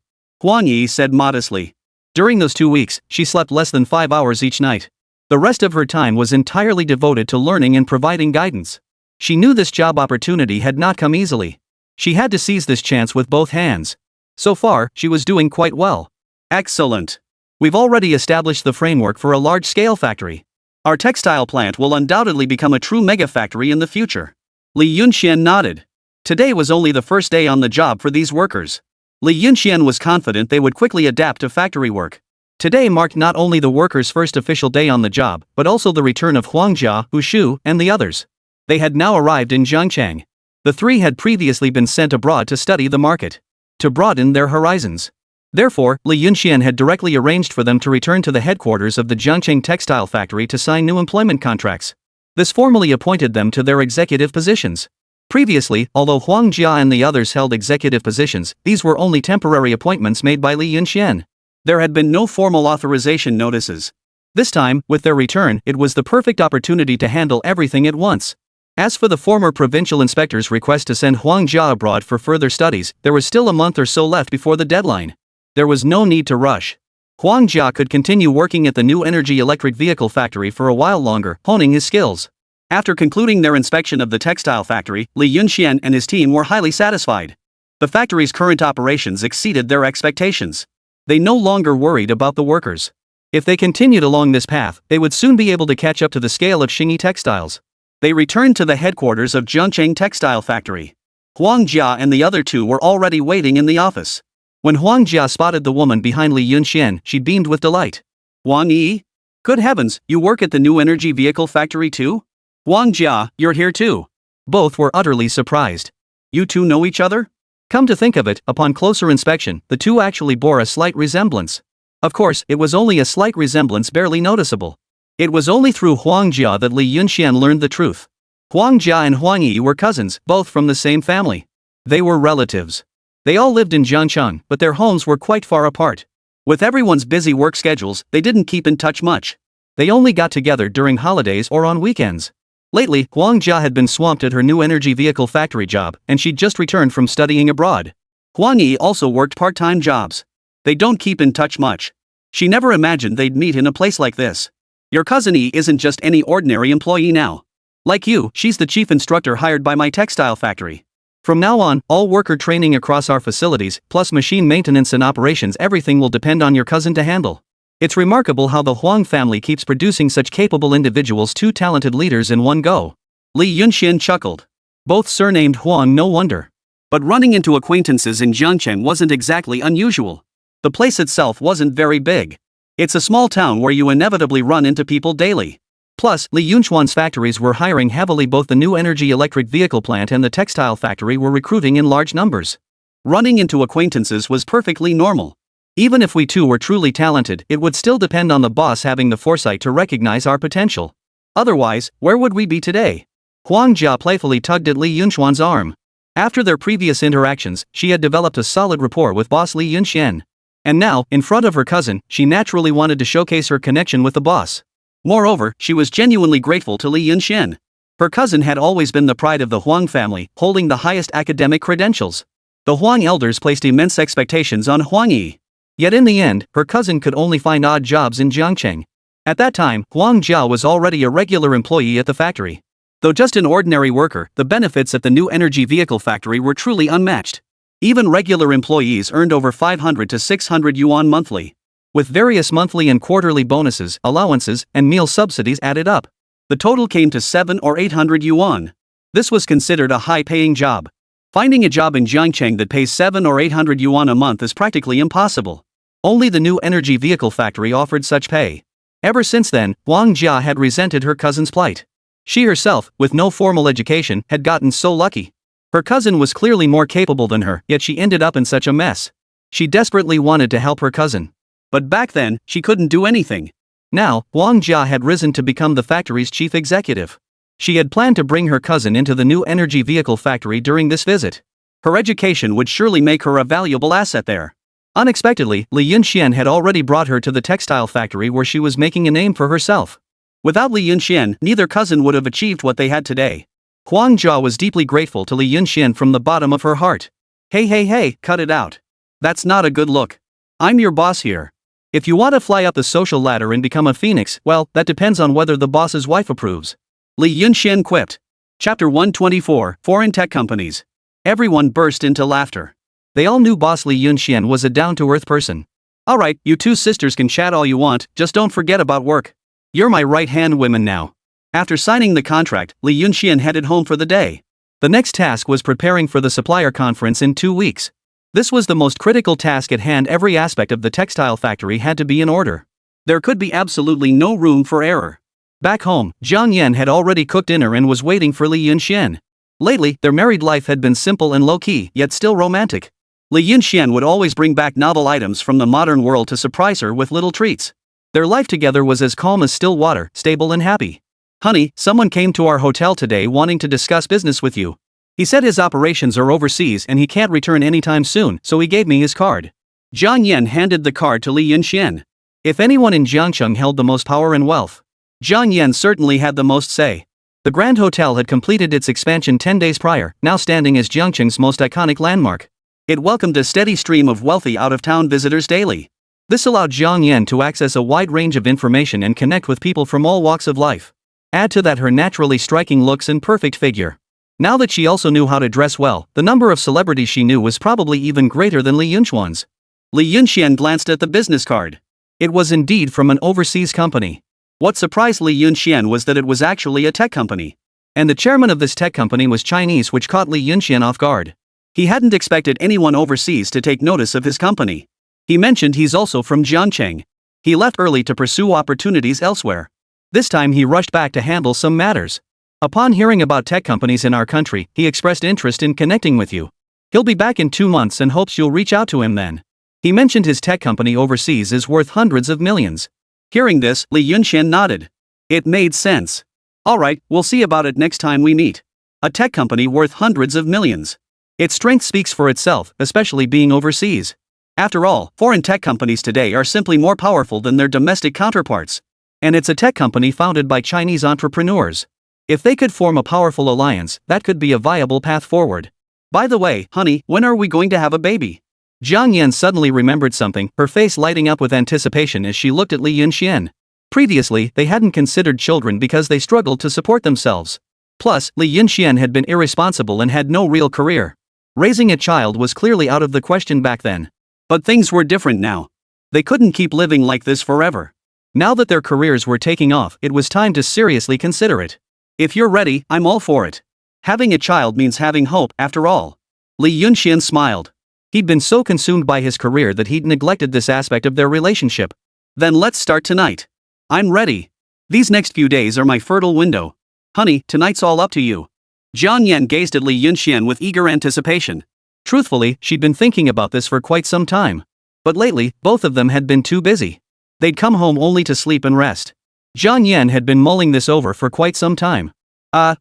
Huang Yi said modestly. During those 2 weeks, she slept less than 5 hours each night. The rest of her time was entirely devoted to learning and providing guidance. She knew this job opportunity had not come easily. She had to seize this chance with both hands. So far, she was doing quite well. Excellent. We've already established the framework for a large-scale factory. Our textile plant will undoubtedly become a true mega factory in the future. Li Yunxian nodded. Today was only the first day on the job for these workers. Li Yunxian was confident they would quickly adapt to factory work. Today marked not only the workers' first official day on the job, but also the return of Huang Jia, Hu Shu, and the others. They had now arrived in Zhangchang. The three had previously been sent abroad to study the market, to broaden their horizons. Therefore, Li Yunxian had directly arranged for them to return to the headquarters of the Zhangcheng textile factory to sign new employment contracts. This formally appointed them to their executive positions. Previously, although Huang Jia and the others held executive positions, these were only temporary appointments made by Li Yunxian. There had been no formal authorization notices. This time, with their return, it was the perfect opportunity to handle everything at once. As for the former provincial inspector's request to send Huang Jia abroad for further studies, there was still a month or so left before the deadline. There was no need to rush. Huang Jia could continue working at the new energy electric vehicle factory for a while longer, honing his skills. After concluding their inspection of the textile factory, Li Yunxian and his team were highly satisfied. The factory's current operations exceeded their expectations. They no longer worried about the workers. If they continued along this path, they would soon be able to catch up to the scale of Xingyi Textiles. They returned to the headquarters of Zhangcheng Textile Factory. Huang Jia and the other two were already waiting in the office. When Huang Jia spotted the woman behind Li Yunxian, she beamed with delight. Huang Yi? Good heavens, you work at the new energy vehicle factory too? Huang Jia, you're here too. Both were utterly surprised. You two know each other? Come to think of it, upon closer inspection, the two actually bore a slight resemblance. Of course, it was only a slight resemblance barely noticeable. It was only through Huang Jia that Li Yunxian learned the truth. Huang Jia and Huang Yi were cousins, both from the same family. They were relatives. They all lived in Zhangcheng, but their homes were quite far apart. With everyone's busy work schedules, they didn't keep in touch much. They only got together during holidays or on weekends. Lately, Huang Jia had been swamped at her new energy vehicle factory job, and she'd just returned from studying abroad. Huang Yi also worked part-time jobs. They don't keep in touch much. She never imagined they'd meet in a place like this. Your cousin Yi isn't just any ordinary employee now. Like you, she's the chief instructor hired by my textile factory. From now on, all worker training across our facilities, plus machine maintenance and operations, everything will depend on your cousin to handle. It's remarkable how the Huang family keeps producing such capable individuals, two talented leaders in one go. Li Yunxian chuckled. Both surnamed Huang, no wonder. But running into acquaintances in Zhangcheng wasn't exactly unusual. The place itself wasn't very big. It's a small town where you inevitably run into people daily. Plus, Li Yunxuan's factories were hiring heavily. Both the new energy electric vehicle plant and the textile factory were recruiting in large numbers. Running into acquaintances was perfectly normal. Even if we two were truly talented, it would still depend on the boss having the foresight to recognize our potential. Otherwise, where would we be today? Huang Jia playfully tugged at Li Yunxuan's arm. After their previous interactions, she had developed a solid rapport with boss Li Yunxian. And now, in front of her cousin, she naturally wanted to showcase her connection with the boss. Moreover, she was genuinely grateful to Li Yunxian. Her cousin had always been the pride of the Huang family, holding the highest academic credentials. The Huang elders placed immense expectations on Huang Yi. Yet in the end, her cousin could only find odd jobs in Zhangcheng. At that time, Huang Jia was already a regular employee at the factory. Though just an ordinary worker, the benefits at the new energy vehicle factory were truly unmatched. Even regular employees earned over 500 to 600 yuan monthly. With various monthly and quarterly bonuses, allowances, and meal subsidies added up, the total came to 700 or 800 yuan. This was considered a high-paying job. Finding a job in Zhangcheng that pays 700 or 800 yuan a month is practically impossible. Only the new energy vehicle factory offered such pay. Ever since then, Huang Jia had resented her cousin's plight. She herself, with no formal education, had gotten so lucky. Her cousin was clearly more capable than her, yet she ended up in such a mess. She desperately wanted to help her cousin. But back then, she couldn't do anything. Now, Huang Jia had risen to become the factory's chief executive. She had planned to bring her cousin into the new energy vehicle factory during this visit. Her education would surely make her a valuable asset there. Unexpectedly, Li Yunxian had already brought her to the textile factory where she was making a name for herself. Without Li Yunxian, neither cousin would have achieved what they had today. Huang Jia was deeply grateful to Li Yunxian from the bottom of her heart. Hey, cut it out. That's not a good look. I'm your boss here. If you want to fly up the social ladder and become a phoenix, well, that depends on whether the boss's wife approves. Li Yunxian quipped. Chapter 124, Foreign Tech Companies. Everyone burst into laughter. They all knew boss Li Yunxian was a down-to-earth person. Alright, you two sisters can chat all you want, just don't forget about work. You're my right-hand women now. After signing the contract, Li Yunxian headed home for the day. The next task was preparing for the supplier conference in 2 weeks. This was the most critical task at hand. Every aspect of the textile factory had to be in order. There could be absolutely no room for error. Back home, Jiang Yan had already cooked dinner and was waiting for Li Yunxian. Lately, their married life had been simple and low-key, yet still romantic. Li Yunxian would always bring back novel items from the modern world to surprise her with little treats. Their life together was as calm as still water, stable and happy. Honey, someone came to our hotel today wanting to discuss business with you. He said his operations are overseas and he can't return anytime soon, so he gave me his card. Jiang Yan handed the card to Li Yunxian. If anyone in Jiangcheng held the most power and wealth, Jiang Yan certainly had the most say. The Grand Hotel had completed its expansion 10 days prior, now standing as Jiangcheng's most iconic landmark. It welcomed a steady stream of wealthy out-of-town visitors daily. This allowed Jiang Yan to access a wide range of information and connect with people from all walks of life. Add to that her naturally striking looks and perfect figure. Now that she also knew how to dress well, the number of celebrities she knew was probably even greater than Li Yunxian's. Li Yunxian glanced at the business card. It was indeed from an overseas company. What surprised Li Yunxian was that it was actually a tech company. And the chairman of this tech company was Chinese, which caught Li Yunxian off guard. He hadn't expected anyone overseas to take notice of his company. He mentioned he's also from Jiangcheng. He left early to pursue opportunities elsewhere. This time he rushed back to handle some matters. Upon hearing about tech companies in our country, he expressed interest in connecting with you. He'll be back in 2 months and hopes you'll reach out to him then. He mentioned his tech company overseas is worth hundreds of millions. Hearing this, Li Yunxian nodded. It made sense. Alright, we'll see about it next time we meet. A tech company worth hundreds of millions. Its strength speaks for itself, especially being overseas. After all, foreign tech companies today are simply more powerful than their domestic counterparts. And it's a tech company founded by Chinese entrepreneurs. If they could form a powerful alliance, that could be a viable path forward. By the way, honey, when are we going to have a baby? Jiang Yan suddenly remembered something, her face lighting up with anticipation as she looked at Li Yunxian. Previously, they hadn't considered children because they struggled to support themselves. Plus, Li Yunxian had been irresponsible and had no real career. Raising a child was clearly out of the question back then. But things were different now. They couldn't keep living like this forever. Now that their careers were taking off, it was time to seriously consider it. If you're ready, I'm all for it. Having a child means having hope, after all. Li Yunxian smiled. He'd been so consumed by his career that he'd neglected this aspect of their relationship. Then let's start tonight. I'm ready. These next few days are my fertile window. Honey, tonight's all up to you. Jiang Yan gazed at Li Yunxian with eager anticipation. Truthfully, she'd been thinking about this for quite some time. But lately, both of them had been too busy. They'd come home only to sleep and rest. Jiang Yan had been mulling this over for quite some time.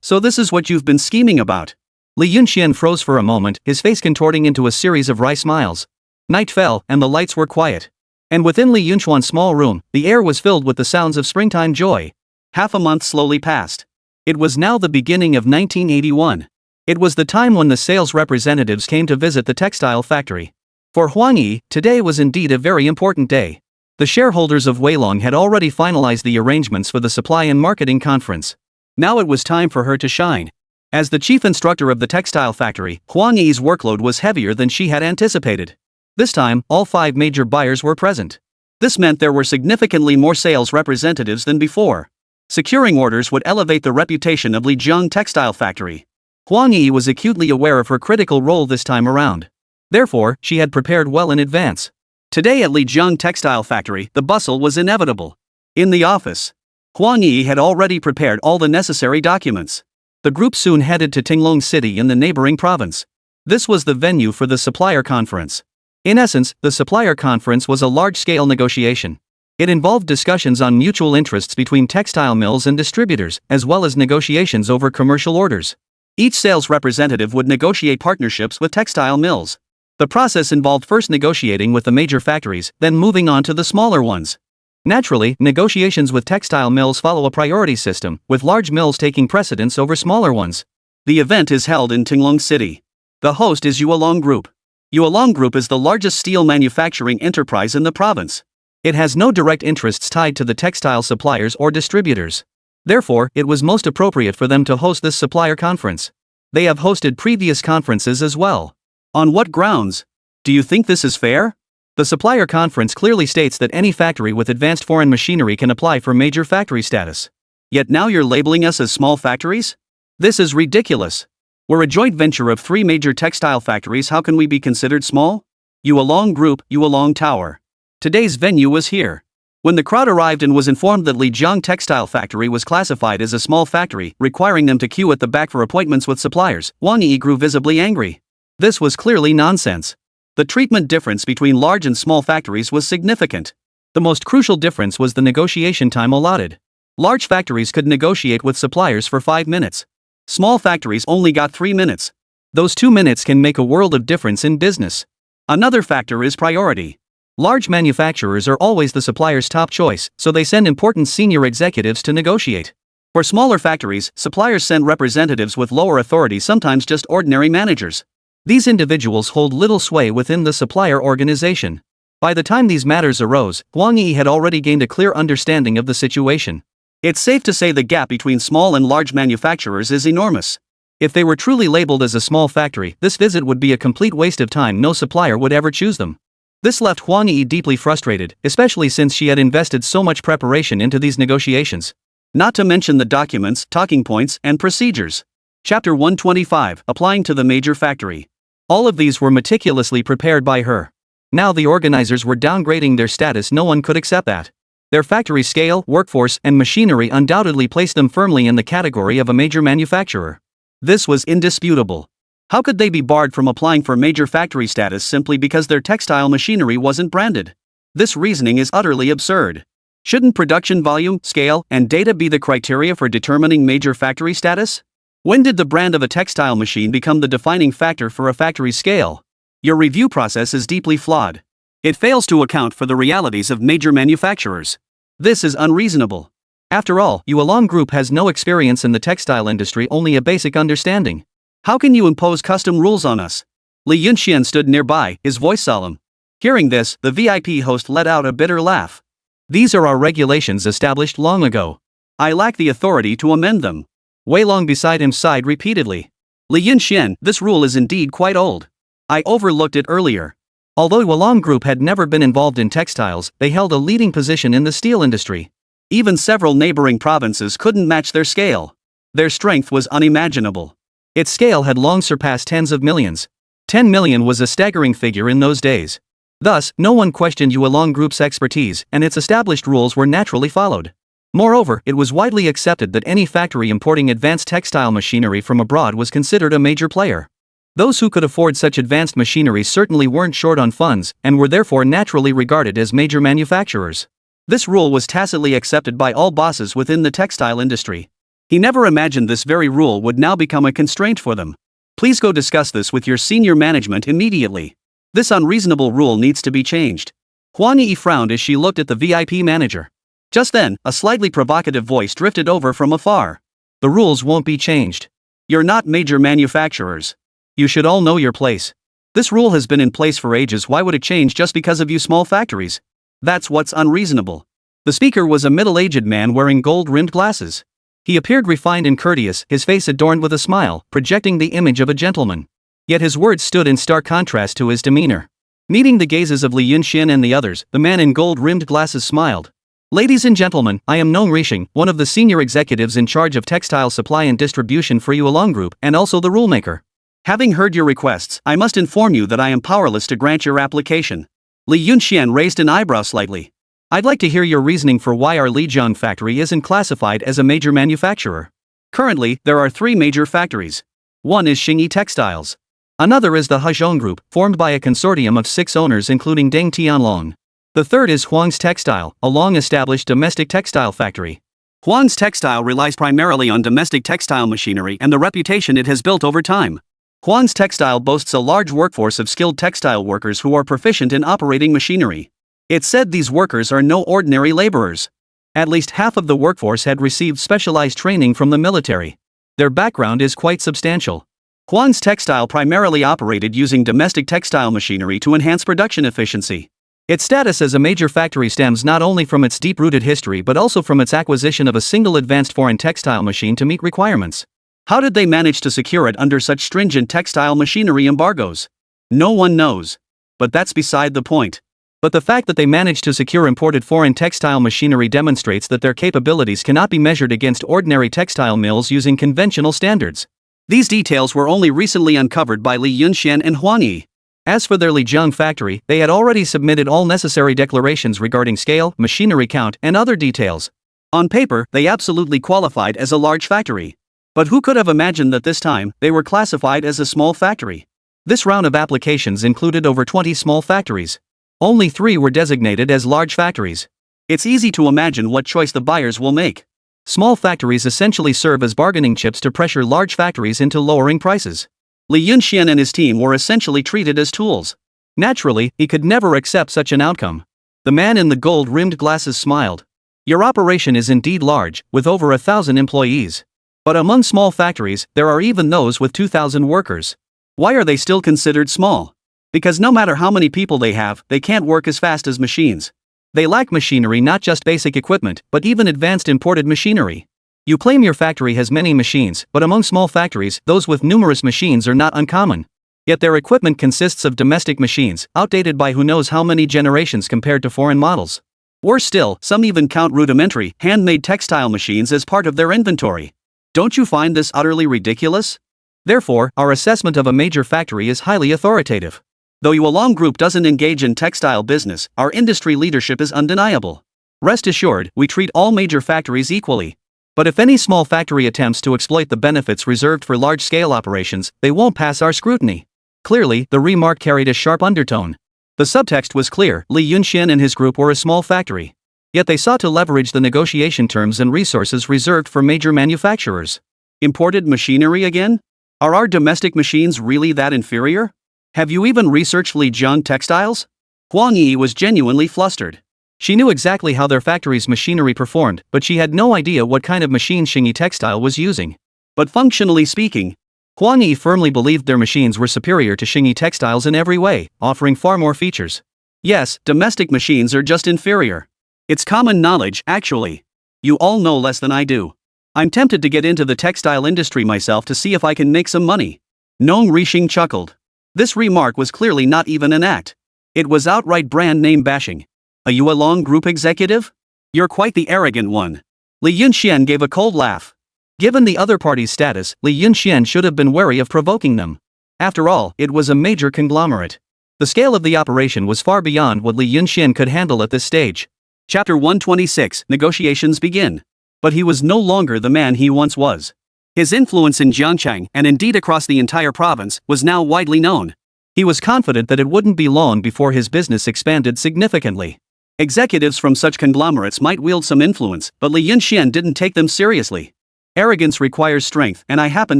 So this is what you've been scheming about. Li Yunxian froze for a moment, his face contorting into a series of wry smiles. Night fell, and the lights were quiet. And within Li Yunxian's small room, the air was filled with the sounds of springtime joy. Half a month slowly passed. It was now the beginning of 1981. It was the time when the sales representatives came to visit the textile factory. For Huang Yi, today was indeed a very important day. The shareholders of Weilong had already finalized the arrangements for the supply and marketing conference. Now it was time for her to shine. As the chief instructor of the textile factory, Huang Yi's workload was heavier than she had anticipated. This time, all 5 major buyers were present. This meant there were significantly more sales representatives than before. Securing orders would elevate the reputation of Lijiang Textile Factory. Huang Yi was acutely aware of her critical role this time around. Therefore, she had prepared well in advance. Today at Lijiang Textile Factory, the bustle was inevitable. In the office, Huang Yi had already prepared all the necessary documents. The group soon headed to Tinglong City in the neighboring province. This was the venue for the supplier conference. In essence, the supplier conference was a large-scale negotiation. It involved discussions on mutual interests between textile mills and distributors, as well as negotiations over commercial orders. Each sales representative would negotiate partnerships with textile mills. The process involved first negotiating with the major factories, then moving on to the smaller ones. Naturally, negotiations with textile mills follow a priority system, with large mills taking precedence over smaller ones. The event is held in Tinglong City. The host is Yuelong Group. Yuelong Group is the largest steel manufacturing enterprise in the province. It has no direct interests tied to the textile suppliers or distributors. Therefore, it was most appropriate for them to host this supplier conference. They have hosted previous conferences as well. On what grounds? Do you think this is fair? The supplier conference clearly states that any factory with advanced foreign machinery can apply for major factory status. Yet now you're labeling us as small factories? This is ridiculous. We're a joint venture of 3 major textile factories. How can we be considered small? Yuelong Group, Yuelong Tower. Today's venue was here. When the crowd arrived and was informed that Lijiang Textile Factory was classified as a small factory, requiring them to queue at the back for appointments with suppliers, Huang Yi grew visibly angry. This was clearly nonsense. The treatment difference between large and small factories was significant. The most crucial difference was the negotiation time allotted. Large factories could negotiate with suppliers for 5 minutes. Small factories only got 3 minutes. Those 2 minutes can make a world of difference in business. Another factor is priority. Large manufacturers are always the supplier's top choice, so they send important senior executives to negotiate. For smaller factories, suppliers send representatives with lower authority, sometimes just ordinary managers. These individuals hold little sway within the supplier organization. By the time these matters arose, Huang Yi had already gained a clear understanding of the situation. It's safe to say the gap between small and large manufacturers is enormous. If they were truly labeled as a small factory, this visit would be a complete waste of time. No supplier would ever choose them. This left Huang Yi deeply frustrated, especially since she had invested so much preparation into these negotiations. Not to mention the documents, talking points, and procedures. Chapter 125, Applying to the Major Factory. All of these were meticulously prepared by her. Now the organizers were downgrading their status. No one could accept that. Their factory scale, workforce, and machinery undoubtedly placed them firmly in the category of a major manufacturer. This was indisputable. How could they be barred from applying for major factory status simply because their textile machinery wasn't branded? This reasoning is utterly absurd. Shouldn't production volume, scale, and data be the criteria for determining major factory status? When did the brand of a textile machine become the defining factor for a factory's scale? Your review process is deeply flawed. It fails to account for the realities of major manufacturers. This is unreasonable. After all, Yuelong Group has no experience in the textile industry, only a basic understanding. How can you impose custom rules on us? Li Yunxian stood nearby, his voice solemn. Hearing this, the VIP host let out a bitter laugh. These are our regulations established long ago. I lack the authority to amend them. Wei Long beside him sighed repeatedly. Li Yunxian, this rule is indeed quite old. I overlooked it earlier. Although Yuelong Group had never been involved in textiles, they held a leading position in the steel industry. Even several neighboring provinces couldn't match their scale. Their strength was unimaginable. Its scale had long surpassed tens of millions. 10 million was a staggering figure in those days. Thus, no one questioned Yuelong Group's expertise, and its established rules were naturally followed. Moreover, it was widely accepted that any factory importing advanced textile machinery from abroad was considered a major player. Those who could afford such advanced machinery certainly weren't short on funds, and were therefore naturally regarded as major manufacturers. This rule was tacitly accepted by all bosses within the textile industry. He never imagined this very rule would now become a constraint for them. Please go discuss this with your senior management immediately. This unreasonable rule needs to be changed. Huang Yi frowned as she looked at the VIP manager. Just then, a slightly provocative voice drifted over from afar. The rules won't be changed. You're not major manufacturers. You should all know your place. This rule has been in place for ages. Why would it change just because of you small factories? That's what's unreasonable. The speaker was a middle-aged man wearing gold-rimmed glasses. He appeared refined and courteous, his face adorned with a smile, projecting the image of a gentleman. Yet his words stood in stark contrast to his demeanor. Meeting the gazes of Li Yunxian and the others, the man in gold-rimmed glasses smiled. Ladies and gentlemen, I am Nong Rixing, one of the senior executives in charge of textile supply and distribution for Yuelong Group, and also the rulemaker. Having heard your requests, I must inform you that I am powerless to grant your application. Li Yunxian raised an eyebrow slightly. I'd like to hear your reasoning for why our Lijiang factory isn't classified as a major manufacturer. Currently, there are 3 major factories. One is Xingyi Textiles. Another is the Hezhong Group, formed by a consortium of 6 owners including Deng Tianlong. The third is Huang's Textile, a long-established domestic textile factory. Huang's Textile relies primarily on domestic textile machinery and the reputation it has built over time. Huang's Textile boasts a large workforce of skilled textile workers who are proficient in operating machinery. It's said these workers are no ordinary laborers. At least half of the workforce had received specialized training from the military. Their background is quite substantial. Huang's Textile primarily operated using domestic textile machinery to enhance production efficiency. Its status as a major factory stems not only from its deep-rooted history but also from its acquisition of a single advanced foreign textile machine to meet requirements. How did they manage to secure it under such stringent textile machinery embargoes? No one knows. But that's beside the point. But the fact that they managed to secure imported foreign textile machinery demonstrates that their capabilities cannot be measured against ordinary textile mills using conventional standards. These details were only recently uncovered by Li Yunxian and Huang Yi. As for their Lijiang factory, they had already submitted all necessary declarations regarding scale, machinery count, and other details. On paper, they absolutely qualified as a large factory. But who could have imagined that this time, they were classified as a small factory? This round of applications included over 20 small factories. Only 3 were designated as large factories. It's easy to imagine what choice the buyers will make. Small factories essentially serve as bargaining chips to pressure large factories into lowering prices. Li Yunxian and his team were essentially treated as tools. Naturally, he could never accept such an outcome. The man in the gold-rimmed glasses smiled. Your operation is indeed large, with over 1,000 employees. But among small factories, there are even those with 2,000 workers. Why are they still considered small? Because no matter how many people they have, they can't work as fast as machines. They lack machinery, not just basic equipment, but even advanced imported machinery. You claim your factory has many machines, but among small factories, those with numerous machines are not uncommon. Yet their equipment consists of domestic machines, outdated by who knows how many generations compared to foreign models. Worse still, some even count rudimentary, handmade textile machines as part of their inventory. Don't you find this utterly ridiculous? Therefore, our assessment of a major factory is highly authoritative. Though Yuelong Group doesn't engage in textile business, our industry leadership is undeniable. Rest assured, we treat all major factories equally. But if any small factory attempts to exploit the benefits reserved for large-scale operations, they won't pass our scrutiny. Clearly, the remark carried a sharp undertone. The subtext was clear: Li Yunxian and his group were a small factory. Yet they sought to leverage the negotiation terms and resources reserved for major manufacturers. Imported machinery again? Are our domestic machines really that inferior? Have you even researched Lijiang Textiles? Huang Yi was genuinely flustered. She knew exactly how their factory's machinery performed, but she had no idea what kind of machine Xingyi Textile was using. But functionally speaking, Huang Yi firmly believed their machines were superior to Xingyi Textiles in every way, offering far more features. Yes, domestic machines are just inferior. It's common knowledge, actually. You all know less than I do. I'm tempted to get into the textile industry myself to see if I can make some money. Nong Rixing chuckled. This remark was clearly not even an act. It was outright brand name bashing. A Yuelong Group executive? You're quite the arrogant one. Li Yunxian gave a cold laugh. Given the other party's status, Li Yunxian should have been wary of provoking them. After all, it was a major conglomerate. The scale of the operation was far beyond what Li Yunxian could handle at this stage. Chapter 126, Negotiations begin. But he was no longer the man he once was. His influence in Jiangchang, and indeed across the entire province, was now widely known. He was confident that it wouldn't be long before his business expanded significantly. Executives from such conglomerates might wield some influence, but Li Yunxian didn't take them seriously. Arrogance requires strength, and I happen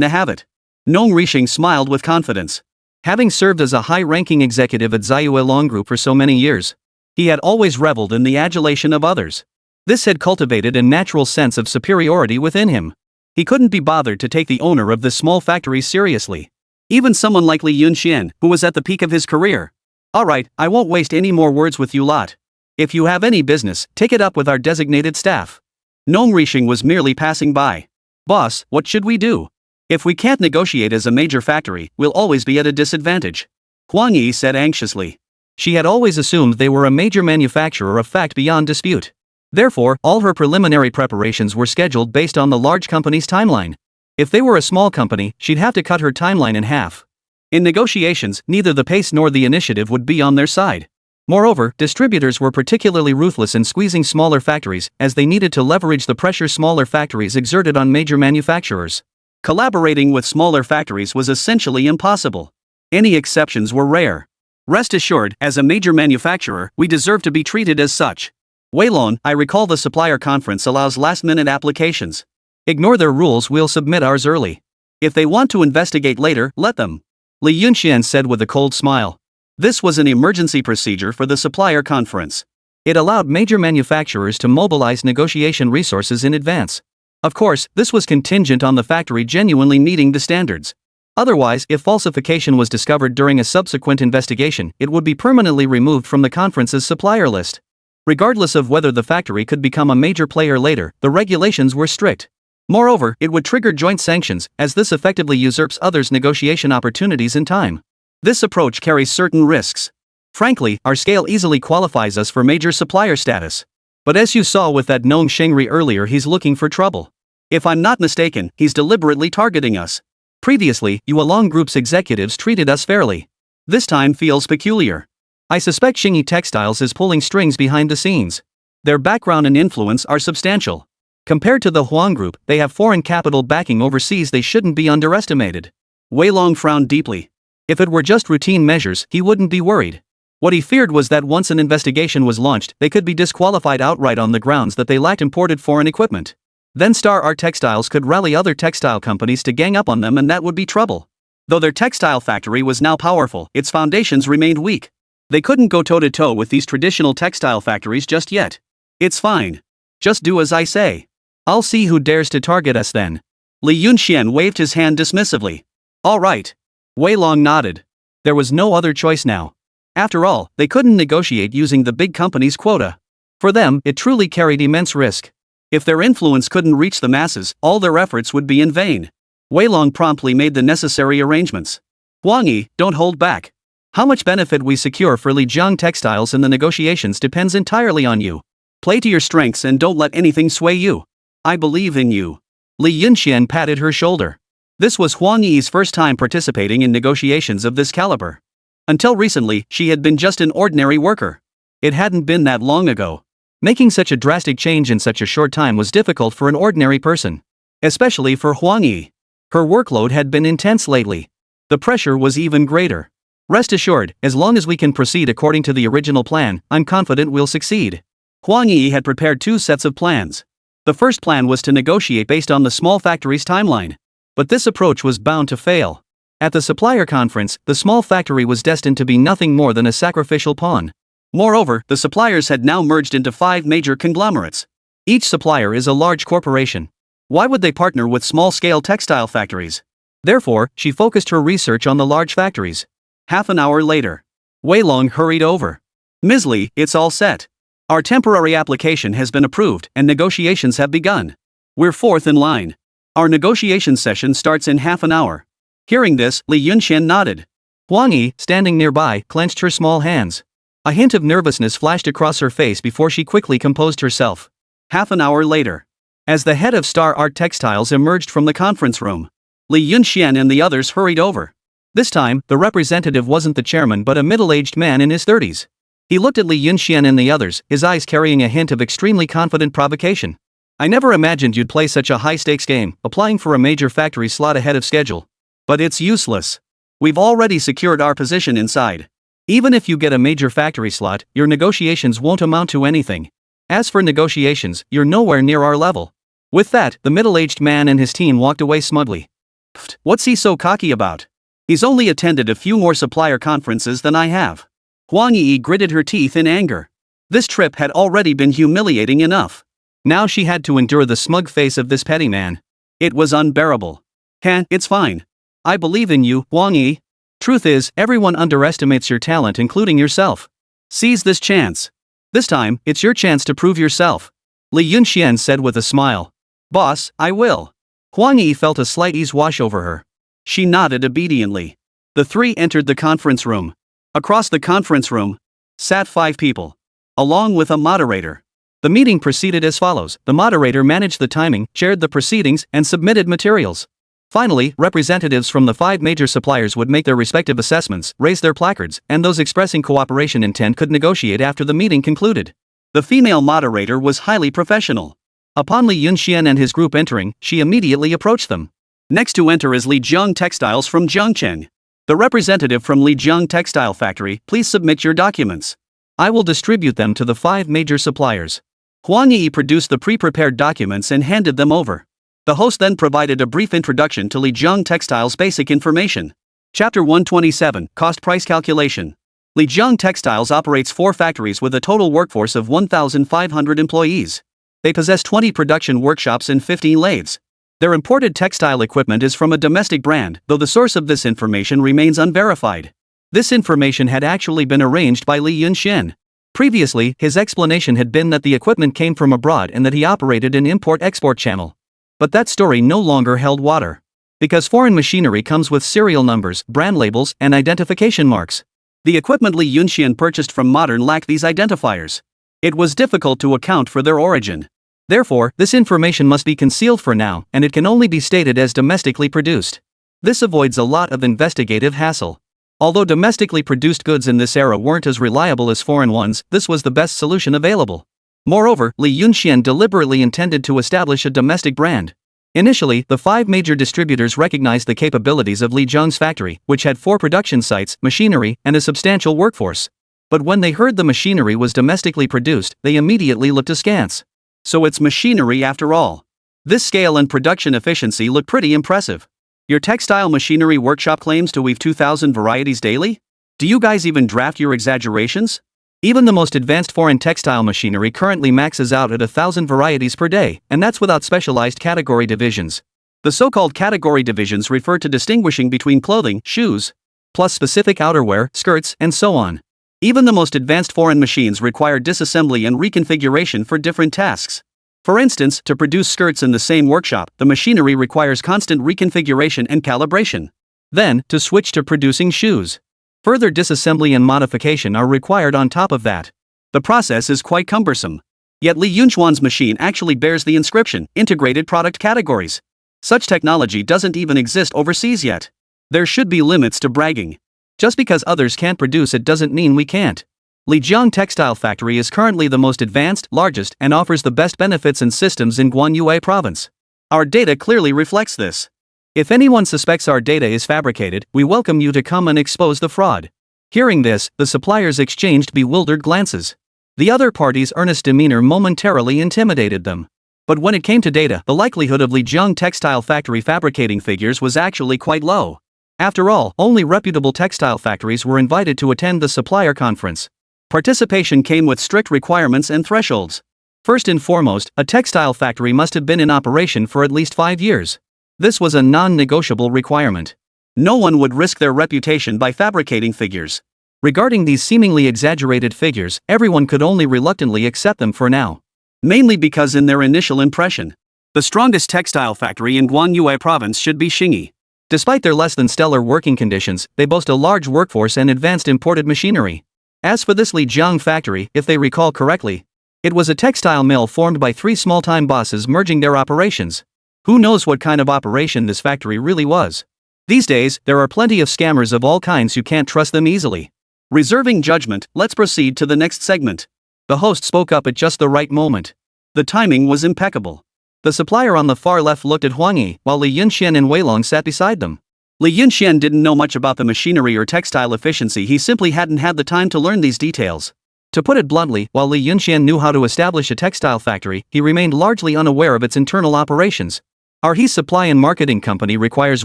to have it. Nong Rixing smiled with confidence. Having served as a high-ranking executive at Yuelong Group for so many years, he had always reveled in the adulation of others. This had cultivated a natural sense of superiority within him. He couldn't be bothered to take the owner of this small factory seriously. Even someone like Li Yunxian, who was at the peak of his career. Alright, I won't waste any more words with you lot. If you have any business, take it up with our designated staff. Nong Rixing was merely passing by. Boss, what should we do? If we can't negotiate as a major factory, we'll always be at a disadvantage. Huang Yi said anxiously. She had always assumed they were a major manufacturer, of fact beyond dispute. Therefore, all her preliminary preparations were scheduled based on the large company's timeline. If they were a small company, she'd have to cut her timeline in half. In negotiations, neither the pace nor the initiative would be on their side. Moreover, distributors were particularly ruthless in squeezing smaller factories, as they needed to leverage the pressure smaller factories exerted on major manufacturers. Collaborating with smaller factories was essentially impossible. Any exceptions were rare. Rest assured, as a major manufacturer, we deserve to be treated as such. Weilong, I recall the supplier conference allows last-minute applications. Ignore their rules, we'll submit ours early. If they want to investigate later, let them. Li Yunxian said with a cold smile. This was an emergency procedure for the supplier conference. It allowed major manufacturers to mobilize negotiation resources in advance. Of course, this was contingent on the factory genuinely meeting the standards. Otherwise, if falsification was discovered during a subsequent investigation, it would be permanently removed from the conference's supplier list. Regardless of whether the factory could become a major player later, the regulations were strict. Moreover, it would trigger joint sanctions, as this effectively usurps others' negotiation opportunities in time. This approach carries certain risks. Frankly, our scale easily qualifies us for major supplier status. But as you saw with that known Shengri earlier, he's looking for trouble. If I'm not mistaken, he's deliberately targeting us. Previously, Yuelong Group's executives treated us fairly. This time feels peculiar. I suspect Xingyi Textiles is pulling strings behind the scenes. Their background and influence are substantial. Compared to the Huang Group, they have foreign capital backing overseas. They shouldn't be underestimated. Weilong frowned deeply. If it were just routine measures, he wouldn't be worried. What he feared was that once an investigation was launched, they could be disqualified outright on the grounds that they lacked imported foreign equipment. Then Star Art Textiles could rally other textile companies to gang up on them, and that would be trouble. Though their textile factory was now powerful, its foundations remained weak. They couldn't go toe-to-toe with these traditional textile factories just yet. It's fine. Just do as I say. I'll see who dares to target us then. Li Yunxian waved his hand dismissively. All right. Weilong nodded. There was no other choice now. After all, they couldn't negotiate using the big company's quota. For them, it truly carried immense risk. If their influence couldn't reach the masses, all their efforts would be in vain. Weilong promptly made the necessary arrangements. Huang Yi, don't hold back. How much benefit we secure for Lijiang Textiles in the negotiations depends entirely on you. Play to your strengths and don't let anything sway you. I believe in you. Li Yunxian patted her shoulder. This was Huang Yi's first time participating in negotiations of this caliber. Until recently, she had been just an ordinary worker. It hadn't been that long ago. Making such a drastic change in such a short time was difficult for an ordinary person. Especially for Huang Yi. Her workload had been intense lately. The pressure was even greater. Rest assured, as long as we can proceed according to the original plan, I'm confident we'll succeed. Huang Yi had prepared two sets of plans. The first plan was to negotiate based on the small factory's timeline. But this approach was bound to fail. At the supplier conference, the small factory was destined to be nothing more than a sacrificial pawn. Moreover, the suppliers had now merged into 5 major conglomerates. Each supplier is a large corporation. Why would they partner with small-scale textile factories? Therefore, she focused her research on the large factories. Half an hour later, Weilong hurried over. Ms. Li, it's all set. Our temporary application has been approved and negotiations have begun. We're fourth in line. Our negotiation session starts in half an hour. Hearing this, Li Yunxian nodded. Huang Yi, standing nearby, clenched her small hands. A hint of nervousness flashed across her face before she quickly composed herself. Half an hour later, as the head of Star Art Textiles emerged from the conference room, Li Yunxian and the others hurried over. This time, the representative wasn't the chairman but a middle-aged man in his 30s. He looked at Li Yunxian and the others, his eyes carrying a hint of extremely confident provocation. I never imagined you'd play such a high-stakes game, applying for a major factory slot ahead of schedule. But it's useless. We've already secured our position inside. Even if you get a major factory slot, your negotiations won't amount to anything. As for negotiations, you're nowhere near our level. With that, the middle-aged man and his team walked away smugly. Pfft, what's he so cocky about? He's only attended a few more supplier conferences than I have. Huang Yi gritted her teeth in anger. This trip had already been humiliating enough. Now she had to endure the smug face of this petty man. It was unbearable. It's fine. I believe in you, Huang Yi. Truth is, everyone underestimates your talent, including yourself. Seize this chance. This time, it's your chance to prove yourself. Li Yunxian said with a smile. Boss, I will. Huang Yi felt a slight ease wash over her. She nodded obediently. The three entered the conference room. Across the conference room sat 5 people, along with a moderator. The meeting proceeded as follows. The moderator managed the timing, chaired the proceedings, and submitted materials. Finally, representatives from the 5 major suppliers would make their respective assessments, raise their placards, and those expressing cooperation intent could negotiate after the meeting concluded. The female moderator was highly professional. Upon Li Yunxian and his group entering, she immediately approached them. Next to enter is Li Jiang Textiles from Jiangcheng. The representative from Li Jiang Textile Factory, please submit your documents. I will distribute them to the 5 major suppliers. Huang Yi produced the pre-prepared documents and handed them over. The host then provided a brief introduction to Li Jiang Textile's basic information. Chapter 127, Cost Price Calculation. Li Jiang Textiles operates 4 factories with a total workforce of 1,500 employees. They possess 20 production workshops and 15 lathes. Their imported textile equipment is from a domestic brand, though the source of this information remains unverified. This information had actually been arranged by Li Yunxian. Previously, his explanation had been that the equipment came from abroad and that he operated an import-export channel. But that story no longer held water. Because foreign machinery comes with serial numbers, brand labels, and identification marks. The equipment Li Yunxian purchased from Modern lacked these identifiers. It was difficult to account for their origin. Therefore, this information must be concealed for now, and it can only be stated as domestically produced. This avoids a lot of investigative hassle. Although domestically produced goods in this era weren't as reliable as foreign ones, this was the best solution available. Moreover, Li Yunxian deliberately intended to establish a domestic brand. Initially, the 5 major distributors recognized the capabilities of Li Jiang's factory, which had 4 production sites, machinery, and a substantial workforce. But when they heard the machinery was domestically produced, they immediately looked askance. So it's machinery after all. This scale and production efficiency look pretty impressive. Your textile machinery workshop claims to weave 2,000 varieties daily? Do you guys even draft your exaggerations? Even the most advanced foreign textile machinery currently maxes out at 1,000 varieties per day, and that's without specialized category divisions. The so-called category divisions refer to distinguishing between clothing, shoes, plus specific outerwear, skirts, and so on. Even the most advanced foreign machines require disassembly and reconfiguration for different tasks. For instance, to produce skirts in the same workshop, the machinery requires constant reconfiguration and calibration. Then, to switch to producing shoes, further disassembly and modification are required on top of that. The process is quite cumbersome. Yet Li Yunxian's machine actually bears the inscription, Integrated Product Categories. Such technology doesn't even exist overseas yet. There should be limits to bragging. Just because others can't produce it doesn't mean we can't. Li Jiang Textile Factory is currently the most advanced, largest, and offers the best benefits and systems in Guanyue province. Our data clearly reflects this. If anyone suspects our data is fabricated, we welcome you to come and expose the fraud. Hearing this, the suppliers exchanged bewildered glances. The other party's earnest demeanor momentarily intimidated them. But when it came to data, the likelihood of Li Jiang Textile Factory fabricating figures was actually quite low. After all, only reputable textile factories were invited to attend the supplier conference. Participation came with strict requirements and thresholds. First and foremost, a textile factory must have been in operation for at least 5 years. This was a non-negotiable requirement. No one would risk their reputation by fabricating figures. Regarding these seemingly exaggerated figures, everyone could only reluctantly accept them for now. Mainly because in their initial impression, the strongest textile factory in Guanyue province should be Xingyi. Despite their less than stellar working conditions, they boast a large workforce and advanced imported machinery. As for this Li Jiang factory, if they recall correctly, it was a textile mill formed by 3 small-time bosses merging their operations. Who knows what kind of operation this factory really was? These days, there are plenty of scammers of all kinds who can't trust them easily. Reserving judgment, let's proceed to the next segment. The host spoke up at just the right moment. The timing was impeccable. The supplier on the far left looked at Huang Yi, while Li Yunxian and Weilong sat beside them. Li Yunxian didn't know much about the machinery or textile efficiency, he simply hadn't had the time to learn these details. To put it bluntly, while Li Yunxian knew how to establish a textile factory, he remained largely unaware of its internal operations. Our He Supply and Marketing Company requires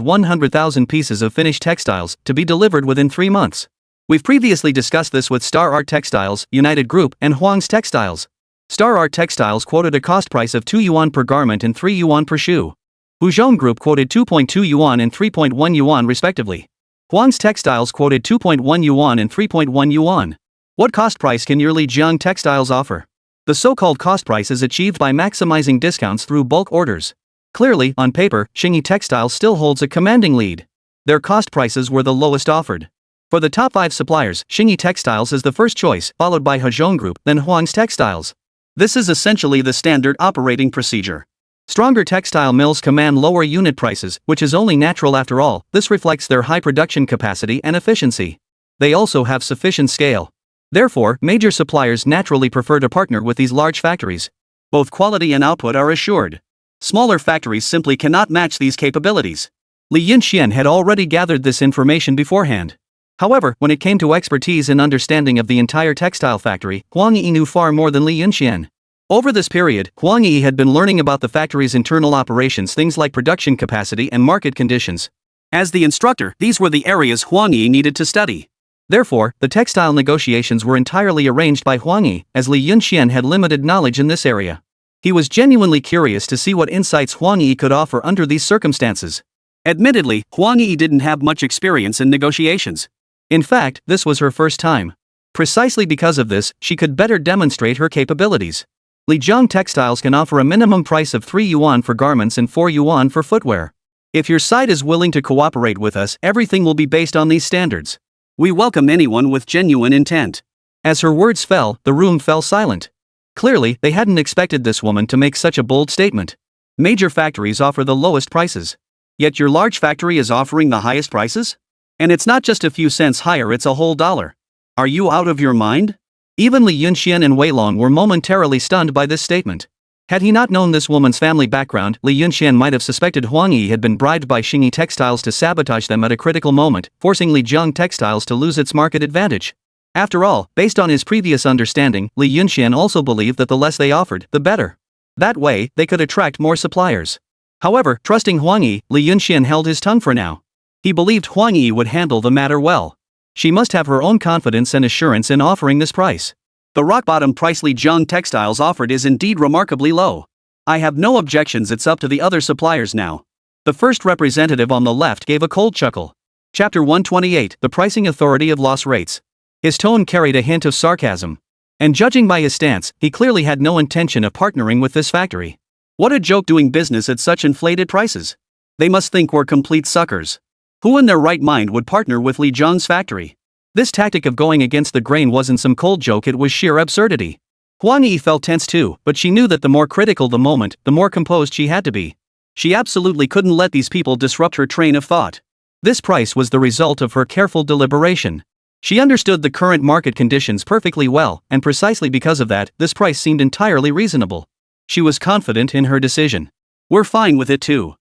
100,000 pieces of finished textiles to be delivered within 3 months. We've previously discussed this with Star Art Textiles, United Group, and Huang's Textiles. Star Art Textiles quoted a cost price of 2 yuan per garment and 3 yuan per shoe. Huzhong Group quoted 2.2 yuan and 3.1 yuan respectively. Huang's Textiles quoted 2.1 yuan and 3.1 yuan. What cost price can your Li Jiang Textiles offer? The so-called cost price is achieved by maximizing discounts through bulk orders. Clearly, on paper, Xingyi Textiles still holds a commanding lead. Their cost prices were the lowest offered. For the top 5 suppliers, Xingyi Textiles is the first choice, followed by Huzhong Group, then Huang's Textiles. This is essentially the standard operating procedure. Stronger textile mills command lower unit prices, which is only natural after all. This reflects their high production capacity and efficiency. They also have sufficient scale. Therefore, major suppliers naturally prefer to partner with these large factories. Both quality and output are assured. Smaller factories simply cannot match these capabilities. Li Yunxian had already gathered this information beforehand. However, when it came to expertise and understanding of the entire textile factory, Huang Yi knew far more than Li Yunxian. Over this period, Huang Yi had been learning about the factory's internal operations, things like production capacity and market conditions. As the instructor, these were the areas Huang Yi needed to study. Therefore, the textile negotiations were entirely arranged by Huang Yi, as Li Yunxian had limited knowledge in this area. He was genuinely curious to see what insights Huang Yi could offer under these circumstances. Admittedly, Huang Yi didn't have much experience in negotiations. In fact, this was her first time. Precisely because of this, she could better demonstrate her capabilities. Lijiang Textiles can offer a minimum price of 3 yuan for garments and 4 yuan for footwear. If your side is willing to cooperate with us, everything will be based on these standards. We welcome anyone with genuine intent. As her words fell, the room fell silent. Clearly, they hadn't expected this woman to make such a bold statement. Major factories offer the lowest prices. Yet your large factory is offering the highest prices? And it's not just a few cents higher, it's a whole dollar. Are you out of your mind? Even Li Yunxian and Wei Long were momentarily stunned by this statement. Had he not known this woman's family background, Li Yunxian might have suspected Huang Yi had been bribed by Xingyi Textiles to sabotage them at a critical moment, forcing Lijiang Textiles to lose its market advantage. After all, based on his previous understanding, Li Yunxian also believed that the less they offered, the better. That way, they could attract more suppliers. However, trusting Huang Yi, Li Yunxian held his tongue for now. He believed Huang Yi would handle the matter well. She must have her own confidence and assurance in offering this price. The rock-bottom price Lijiang Textiles offered is indeed remarkably low. I have no objections, it's up to the other suppliers now. The first representative on the left gave a cold chuckle. Chapter 128, The Pricing Authority of Loss Rates. His tone carried a hint of sarcasm. And judging by his stance, he clearly had no intention of partnering with this factory. What a joke doing business at such inflated prices. They must think we're complete suckers. Who in their right mind would partner with Lijiang's factory? This tactic of going against the grain wasn't some cold joke, it was sheer absurdity. Huang Yi felt tense too, but she knew that the more critical the moment, the more composed she had to be. She absolutely couldn't let these people disrupt her train of thought. This price was the result of her careful deliberation. She understood the current market conditions perfectly well, and precisely because of that, this price seemed entirely reasonable. She was confident in her decision. We're fine with it too.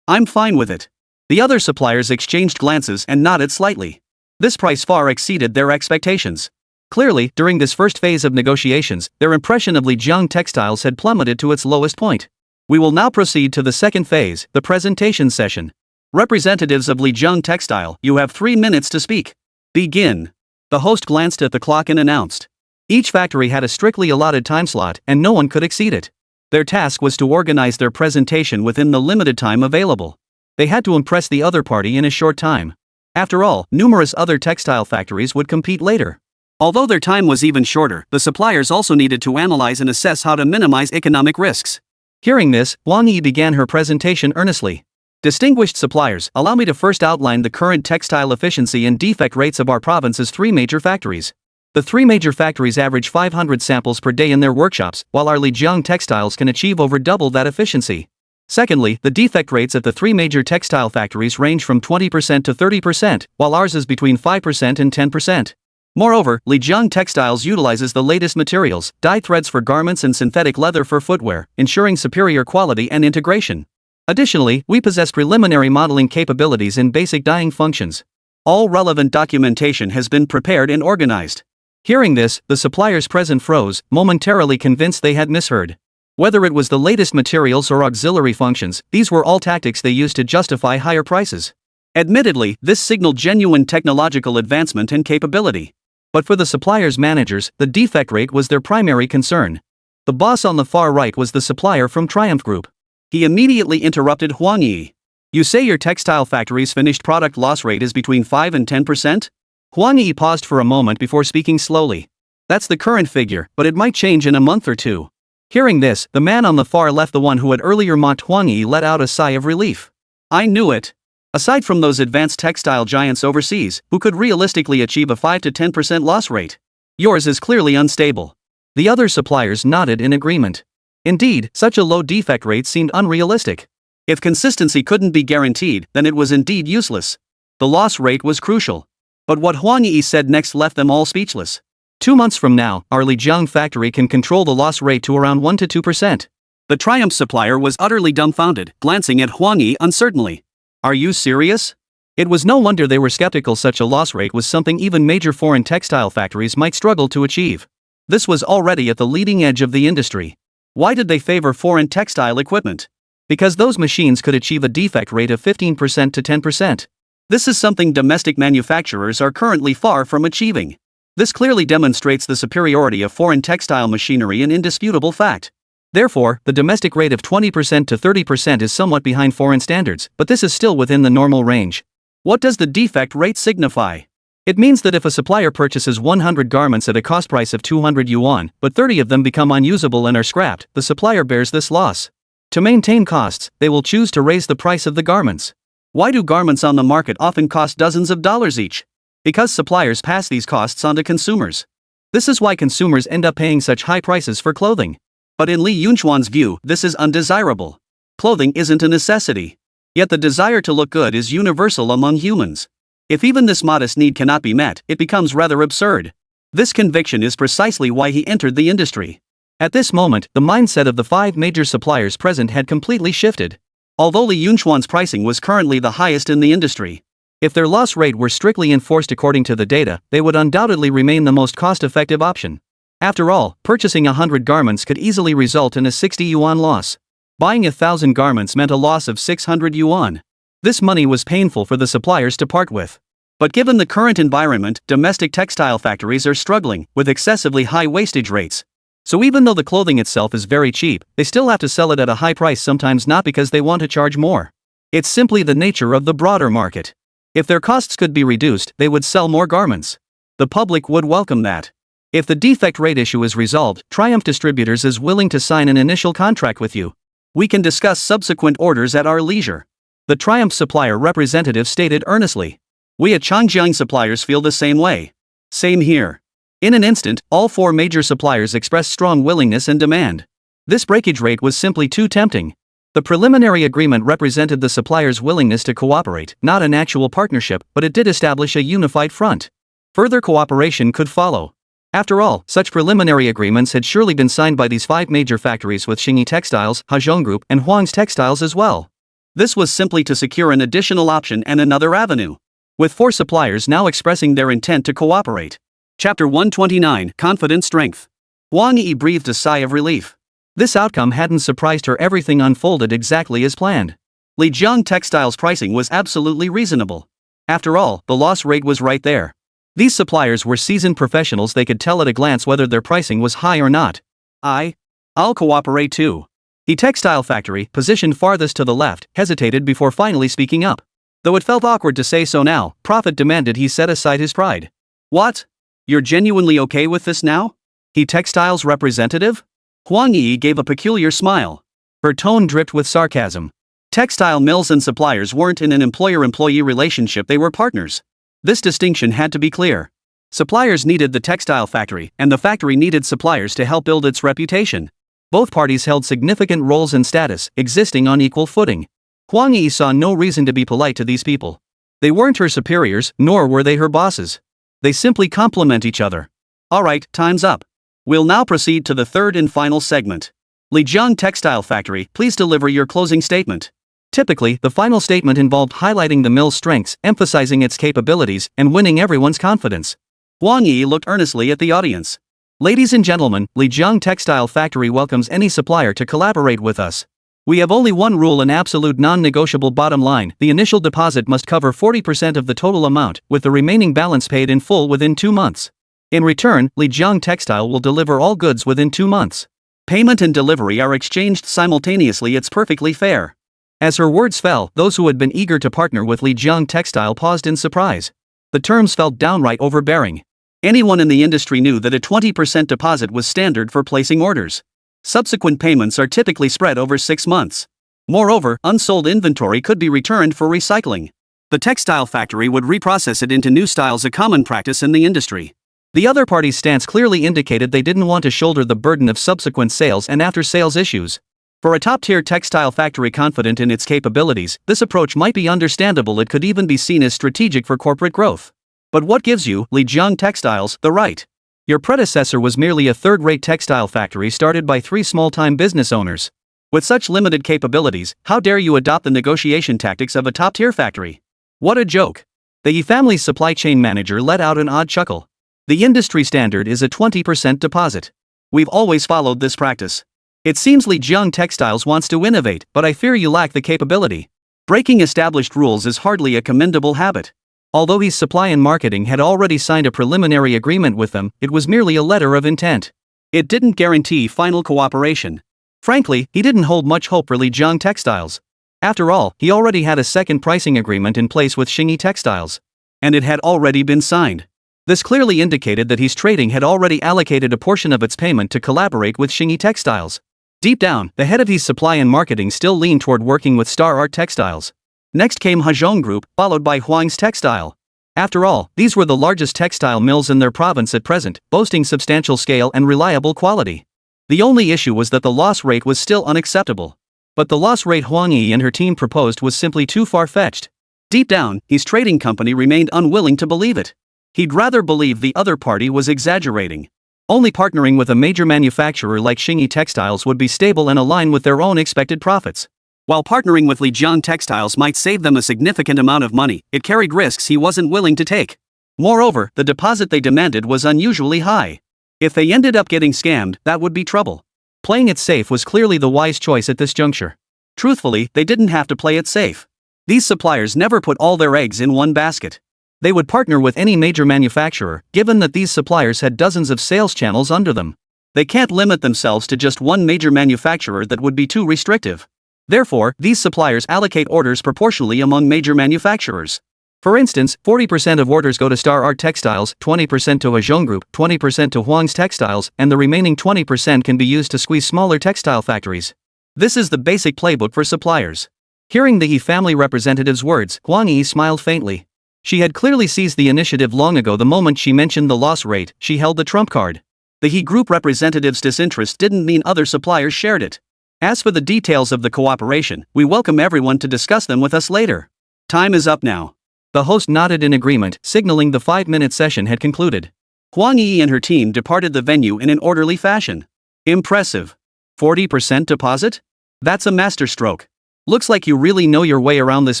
I'm fine with it. The other suppliers exchanged glances and nodded slightly. This price far exceeded their expectations. Clearly, during this first phase of negotiations, their impression of Lijiang Textiles had plummeted to its lowest point. We will now proceed to the second phase, the presentation session. Representatives of Lijiang Textile, you have 3 minutes to speak. Begin. The host glanced at the clock and announced. Each factory had a strictly allotted time slot, and no one could exceed it. Their task was to organize their presentation within the limited time available. They had to impress the other party in a short time. After all, numerous other textile factories would compete later. Although their time was even shorter, the suppliers also needed to analyze and assess how to minimize economic risks. Hearing this, Huang Yi began her presentation earnestly. Distinguished suppliers, allow me to first outline the current textile efficiency and defect rates of our province's 3 major factories. The 3 major factories average 500 samples per day in their workshops, while our Lijiang Textiles can achieve over double that efficiency. Secondly, the defect rates at the 3 major textile factories range from 20% to 30%, while ours is between 5% and 10%. Moreover, Lijiang Textiles utilizes the latest materials, dye threads for garments and synthetic leather for footwear, ensuring superior quality and integration. Additionally, we possess preliminary modeling capabilities in basic dyeing functions. All relevant documentation has been prepared and organized. Hearing this, the suppliers present froze, momentarily convinced they had misheard. Whether it was the latest materials or auxiliary functions, these were all tactics they used to justify higher prices. Admittedly, this signaled genuine technological advancement and capability. But for the suppliers' managers, the defect rate was their primary concern. The boss on the far right was the supplier from Triumph Group. He immediately interrupted Huang Yi. You say your textile factory's finished product loss rate is between 5 and 10%? Huang Yi paused for a moment before speaking slowly. That's the current figure, but it might change in a month or two. Hearing this, the man on the far left, the one who had earlier mocked Huang Yi, let out a sigh of relief. I knew it. Aside from those advanced textile giants overseas, who could realistically achieve a 5 to 10% loss rate, yours is clearly unstable. The other suppliers nodded in agreement. Indeed, such a low defect rate seemed unrealistic. If consistency couldn't be guaranteed, then it was indeed useless. The loss rate was crucial. But what Huang Yi said next left them all speechless. 2 months from now, our Lijiang factory can control the loss rate to around 1 to 2%. The Triumph supplier was utterly dumbfounded, glancing at Huang Yi uncertainly. Are you serious? It was no wonder they were skeptical. Such a loss rate was something even major foreign textile factories might struggle to achieve. This was already at the leading edge of the industry. Why did they favor foreign textile equipment? Because those machines could achieve a defect rate of 15% to 10%. This is something domestic manufacturers are currently far from achieving. This clearly demonstrates the superiority of foreign textile machinery, an indisputable fact. Therefore, the domestic rate of 20% to 30% is somewhat behind foreign standards, but this is still within the normal range. What does the defect rate signify? It means that if a supplier purchases 100 garments at a cost price of 200 yuan, but 30 of them become unusable and are scrapped, the supplier bears this loss. To maintain costs, they will choose to raise the price of the garments. Why do garments on the market often cost dozens of dollars each? Because suppliers pass these costs on to consumers. This is why consumers end up paying such high prices for clothing. But in Li Yunchuan's view, this is undesirable. Clothing isn't a necessity. Yet the desire to look good is universal among humans. If even this modest need cannot be met, it becomes rather absurd. This conviction is precisely why he entered the industry. At this moment, the mindset of the 5 major suppliers present had completely shifted. Although Li Yunchuan's pricing was currently the highest in the industry, if their loss rate were strictly enforced according to the data, they would undoubtedly remain the most cost-effective option. After all, purchasing 100 garments could easily result in a 60 yuan loss. Buying 1,000 garments meant a loss of 600 yuan. This money was painful for the suppliers to part with. But given the current environment, domestic textile factories are struggling with excessively high wastage rates. So even though the clothing itself is very cheap, they still have to sell it at a high price, sometimes not because they want to charge more. It's simply the nature of the broader market. If their costs could be reduced, they would sell more garments. The public would welcome that. If the defect rate issue is resolved, Triumph Distributors is willing to sign an initial contract with you. We can discuss subsequent orders at our leisure. The Triumph supplier representative stated earnestly. We at Changjiang suppliers feel the same way. Same here. In an instant, all 4 major suppliers expressed strong willingness and demand. This breakage rate was simply too tempting. The preliminary agreement represented the suppliers' willingness to cooperate, not an actual partnership, but it did establish a unified front. Further cooperation could follow. After all, such preliminary agreements had surely been signed by these 5 major factories with Xingyi Textiles, Hajong Group, and Huang's Textiles as well. This was simply to secure an additional option and another avenue. With 4 suppliers now expressing their intent to cooperate. Chapter 129, Confident Strength. Huang Yi breathed a sigh of relief. This outcome hadn't surprised her. Everything unfolded exactly as planned. Lijiang Textile's pricing was absolutely reasonable. After all, the loss rate was right there. These suppliers were seasoned professionals. They could tell at a glance whether their pricing was high or not. I'll cooperate too. The textile factory, positioned farthest to the left, hesitated before finally speaking up. Though it felt awkward to say so now, profit demanded he set aside his pride. What? You're genuinely okay with this now? The textile's representative? Huang Yi gave a peculiar smile. Her tone dripped with sarcasm. Textile mills and suppliers weren't in an employer-employee relationship, they were partners. This distinction had to be clear. Suppliers needed the textile factory, and the factory needed suppliers to help build its reputation. Both parties held significant roles and status, existing on equal footing. Huang Yi saw no reason to be polite to these people. They weren't her superiors, nor were they her bosses. They simply complement each other. Alright, time's up. We'll now proceed to the third and final segment. Lijiang Textile Factory, please deliver your closing statement. Typically, the final statement involved highlighting the mill's strengths, emphasizing its capabilities, and winning everyone's confidence. Huang Yi looked earnestly at the audience. Ladies and gentlemen, Lijiang Textile Factory welcomes any supplier to collaborate with us. We have only one rule, an absolute non-negotiable bottom line: the initial deposit must cover 40% of the total amount, with the remaining balance paid in full within 2 months. In return, Lijiang Textile will deliver all goods within 2 months. Payment and delivery are exchanged simultaneously. It's perfectly fair. As her words fell, those who had been eager to partner with Lijiang Textile paused in surprise. The terms felt downright overbearing. Anyone in the industry knew that a 20% deposit was standard for placing orders. Subsequent payments are typically spread over 6 months. Moreover, unsold inventory could be returned for recycling. The textile factory would reprocess it into new styles, a common practice in the industry. The other party's stance clearly indicated they didn't want to shoulder the burden of subsequent sales and after-sales issues. For a top-tier textile factory confident in its capabilities, this approach might be understandable. It could even be seen as strategic for corporate growth. But what gives you, Lijiang Textiles, the right? Your predecessor was merely a third-rate textile factory started by 3 small-time business owners. With such limited capabilities, how dare you adopt the negotiation tactics of a top-tier factory? What a joke. The Yi family's supply chain manager let out an odd chuckle. The industry standard is a 20% deposit. We've always followed this practice. It seems Lijiang Textiles wants to innovate, but I fear you lack the capability. Breaking established rules is hardly a commendable habit. Although his supply and marketing had already signed a preliminary agreement with them, it was merely a letter of intent. It didn't guarantee final cooperation. Frankly, he didn't hold much hope for Lijiang Textiles. After all, he already had a second pricing agreement in place with Xingyi Textiles. And it had already been signed. This clearly indicated that his trading had already allocated a portion of its payment to collaborate with Xingyi Textiles. Deep down, the head of his supply and marketing still leaned toward working with Star Art Textiles. Next came Hezhong Group, followed by Huang's Textile. After all, these were the largest textile mills in their province at present, boasting substantial scale and reliable quality. The only issue was that the loss rate was still unacceptable. But the loss rate Huang Yi and her team proposed was simply too far-fetched. Deep down, his trading company remained unwilling to believe it. He'd rather believe the other party was exaggerating. Only partnering with a major manufacturer like Xingyi Textiles would be stable and align with their own expected profits. While partnering with Lijiang Textiles might save them a significant amount of money, it carried risks he wasn't willing to take. Moreover, the deposit they demanded was unusually high. If they ended up getting scammed, that would be trouble. Playing it safe was clearly the wise choice at this juncture. Truthfully, they didn't have to play it safe. These suppliers never put all their eggs in one basket. They would partner with any major manufacturer, given that these suppliers had dozens of sales channels under them. They can't limit themselves to just one major manufacturer, that would be too restrictive. Therefore, these suppliers allocate orders proportionally among major manufacturers. For instance, 40% of orders go to Star Art Textiles, 20% to Hezhong Group, 20% to Huang's Textiles, and the remaining 20% can be used to squeeze smaller textile factories. This is the basic playbook for suppliers. Hearing the Yi family representative's words, Huang Yi smiled faintly. She had clearly seized the initiative long ago. The moment she mentioned the loss rate, she held the trump card. The He Group representative's disinterest didn't mean other suppliers shared it. As for the details of the cooperation, we welcome everyone to discuss them with us later. Time is up now. The host nodded in agreement, signaling the 5-minute session had concluded. Huang Yi and her team departed the venue in an orderly fashion. Impressive. 40% deposit? That's a masterstroke. Looks like you really know your way around this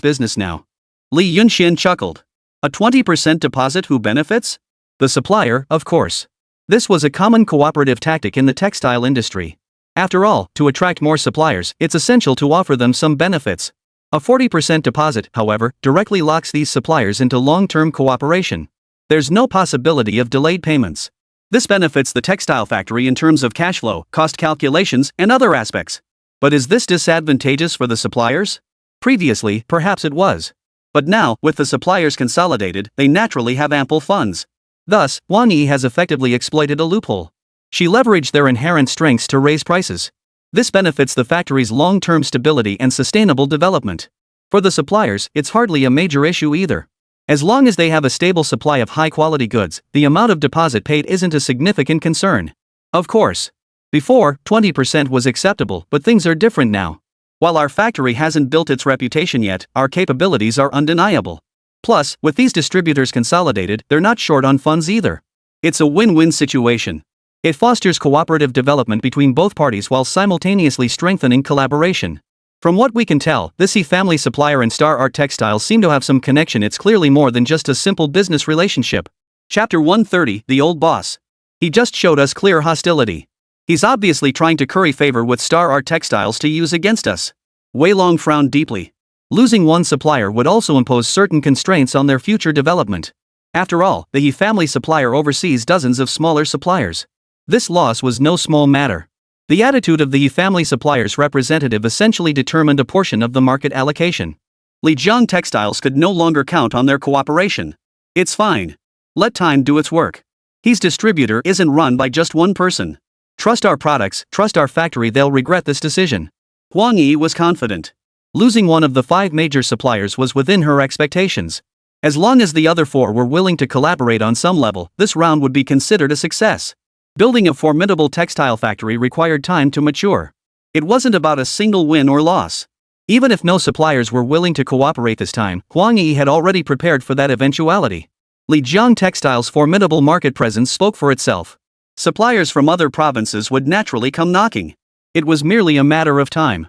business now. Li Yunxian chuckled. A 20% deposit? Who benefits? The supplier, of course. This was a common cooperative tactic in the textile industry. After all, to attract more suppliers, it's essential to offer them some benefits. A 40% deposit, however, directly locks these suppliers into long-term cooperation. There's no possibility of delayed payments. This benefits the textile factory in terms of cash flow, cost calculations, and other aspects. But is this disadvantageous for the suppliers? Previously, perhaps it was. But now, with the suppliers consolidated, they naturally have ample funds. Thus, Huang Yi has effectively exploited a loophole. She leveraged their inherent strengths to raise prices. This benefits the factory's long-term stability and sustainable development. For the suppliers, it's hardly a major issue either. As long as they have a stable supply of high-quality goods, the amount of deposit paid isn't a significant concern. Of course. Before, 20% was acceptable, but things are different now. While our factory hasn't built its reputation yet, our capabilities are undeniable. Plus, with these distributors consolidated, they're not short on funds either. It's a win-win situation. It fosters cooperative development between both parties while simultaneously strengthening collaboration. From what we can tell, this He family supplier and Star Art Textiles seem to have some connection. It's clearly more than just a simple business relationship. Chapter 130, The Old Boss. He just showed us clear hostility. He's obviously trying to curry favor with Star Art Textiles to use against us. Wei Long frowned deeply. Losing one supplier would also impose certain constraints on their future development. After all, the He family supplier oversees dozens of smaller suppliers. This loss was no small matter. The attitude of the He family supplier's representative essentially determined a portion of the market allocation. Lijiang Textiles could no longer count on their cooperation. It's fine. Let time do its work. His distributor isn't run by just one person. Trust our products, trust our factory. They'll regret this decision. Huang Yi was confident. Losing one of the 5 major suppliers was within her expectations. As long as the other four were willing to collaborate on some level, this round would be considered a success. Building a formidable textile factory required time to mature. It wasn't about a single win or loss. Even if no suppliers were willing to cooperate this time, Huang Yi had already prepared for that eventuality. Lijiang Textile's formidable market presence spoke for itself. Suppliers from other provinces would naturally come knocking. It was merely a matter of time.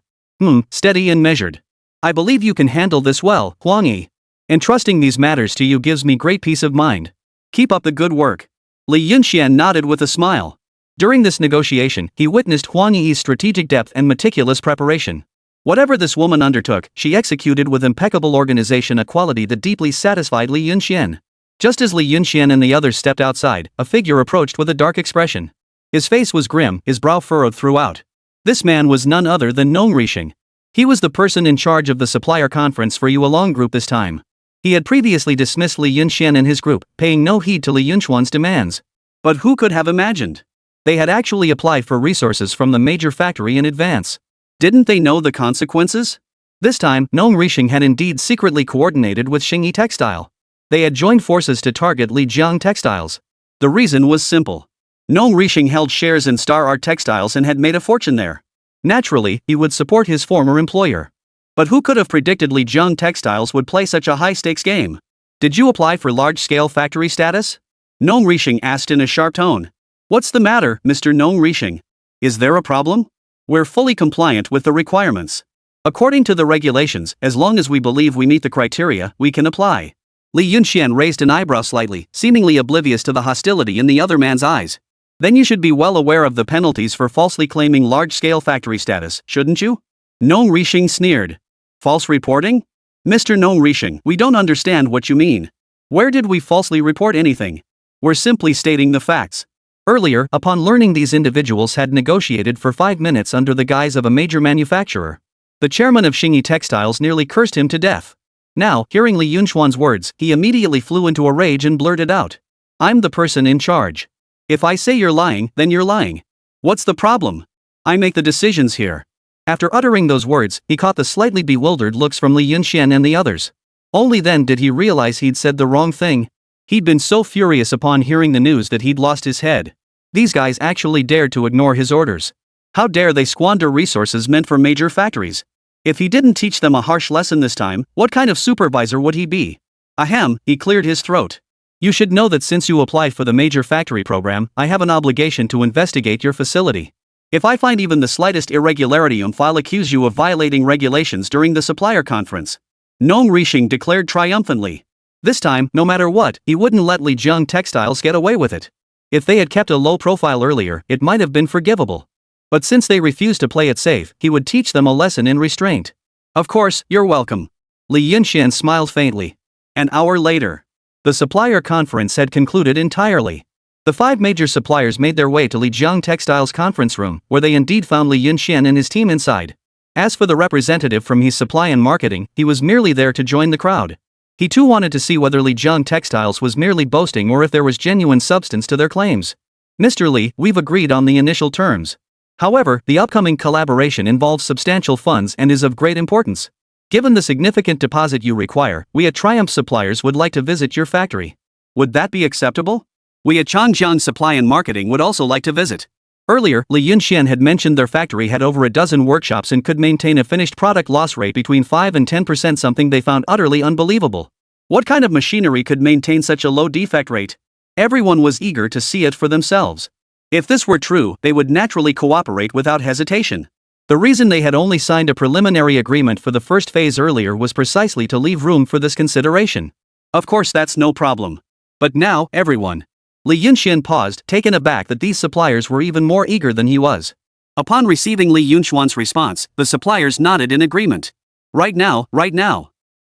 Steady and measured. I believe you can handle this well, Huang Yi. Entrusting these matters to you gives me great peace of mind. Keep up the good work. Li Yunxian nodded with a smile. During this negotiation, he witnessed Huang Yi's strategic depth and meticulous preparation. Whatever this woman undertook, she executed with impeccable organization, a quality that deeply satisfied Li Yunxian. Just as Li Yunxian and the others stepped outside, a figure approached with a dark expression. His face was grim, his brow furrowed throughout. This man was none other than Nong Rixing. He was the person in charge of the supplier conference for Yuelong Group this time. He had previously dismissed Li Yunxian and his group, paying no heed to Li Yunxuan's demands. But who could have imagined? They had actually applied for resources from the major factory in advance. Didn't they know the consequences? This time, Nong Rixing had indeed secretly coordinated with Xingyi Textile. They had joined forces to target Lijiang Textiles. The reason was simple. Nong Rixing held shares in Star Art Textiles and had made a fortune there. Naturally, he would support his former employer. But who could have predicted Lijiang Textiles would play such a high-stakes game? Did you apply for large-scale factory status? Nong Rixing asked in a sharp tone. What's the matter, Mr. Nong Rixing? Is there a problem? We're fully compliant with the requirements. According to the regulations, as long as we believe we meet the criteria, we can apply. Li Yunxian raised an eyebrow slightly, seemingly oblivious to the hostility in the other man's eyes. Then you should be well aware of the penalties for falsely claiming large-scale factory status, shouldn't you? Nong Rixing sneered. False reporting? Mr. Nong Rixing, we don't understand what you mean. Where did we falsely report anything? We're simply stating the facts. Earlier, upon learning these individuals had negotiated for 5 minutes under the guise of a major manufacturer, the chairman of Xingyi Textiles nearly cursed him to death. Now, hearing Li Yunxuan's words, he immediately flew into a rage and blurted out. I'm the person in charge. If I say you're lying, then you're lying. What's the problem? I make the decisions here. After uttering those words, he caught the slightly bewildered looks from Li Yunxian and the others. Only then did he realize he'd said the wrong thing. He'd been so furious upon hearing the news that he'd lost his head. These guys actually dared to ignore his orders. How dare they squander resources meant for major factories? If he didn't teach them a harsh lesson this time, what kind of supervisor would he be? Ahem, he cleared his throat. You should know that since you applied for the major factory program, I have an obligation to investigate your facility. If I find even the slightest irregularity, I'll accuse you of violating regulations during the supplier conference. Nong Rixing declared triumphantly. This time, no matter what, he wouldn't let Lijiang Textiles get away with it. If they had kept a low profile earlier, it might have been forgivable. But since they refused to play it safe, he would teach them a lesson in restraint. Of course, you're welcome. Li Yunxian smiled faintly. An hour later, the supplier conference had concluded entirely. The 5 major suppliers made their way to Lijiang Textile's conference room, where they indeed found Li Yunxian and his team inside. As for the representative from his supply and marketing, he was merely there to join the crowd. He too wanted to see whether Lijiang Textiles was merely boasting or if there was genuine substance to their claims. Mr. Li, we've agreed on the initial terms. However, the upcoming collaboration involves substantial funds and is of great importance. Given the significant deposit you require, we at Triumph Suppliers would like to visit your factory. Would that be acceptable? We at Changjiang Supply and Marketing would also like to visit. Earlier, Li Yunxian had mentioned their factory had over a dozen workshops and could maintain a finished product loss rate between 5 and 10%, something they found utterly unbelievable. What kind of machinery could maintain such a low defect rate? Everyone was eager to see it for themselves. If this were true, they would naturally cooperate without hesitation. The reason they had only signed a preliminary agreement for the first phase earlier was precisely to leave room for this consideration. Of course, that's no problem. But now, everyone. Li Yunxian paused, taken aback that these suppliers were even more eager than he was. Upon receiving Li Yunxuan's response, the suppliers nodded in agreement. Right now.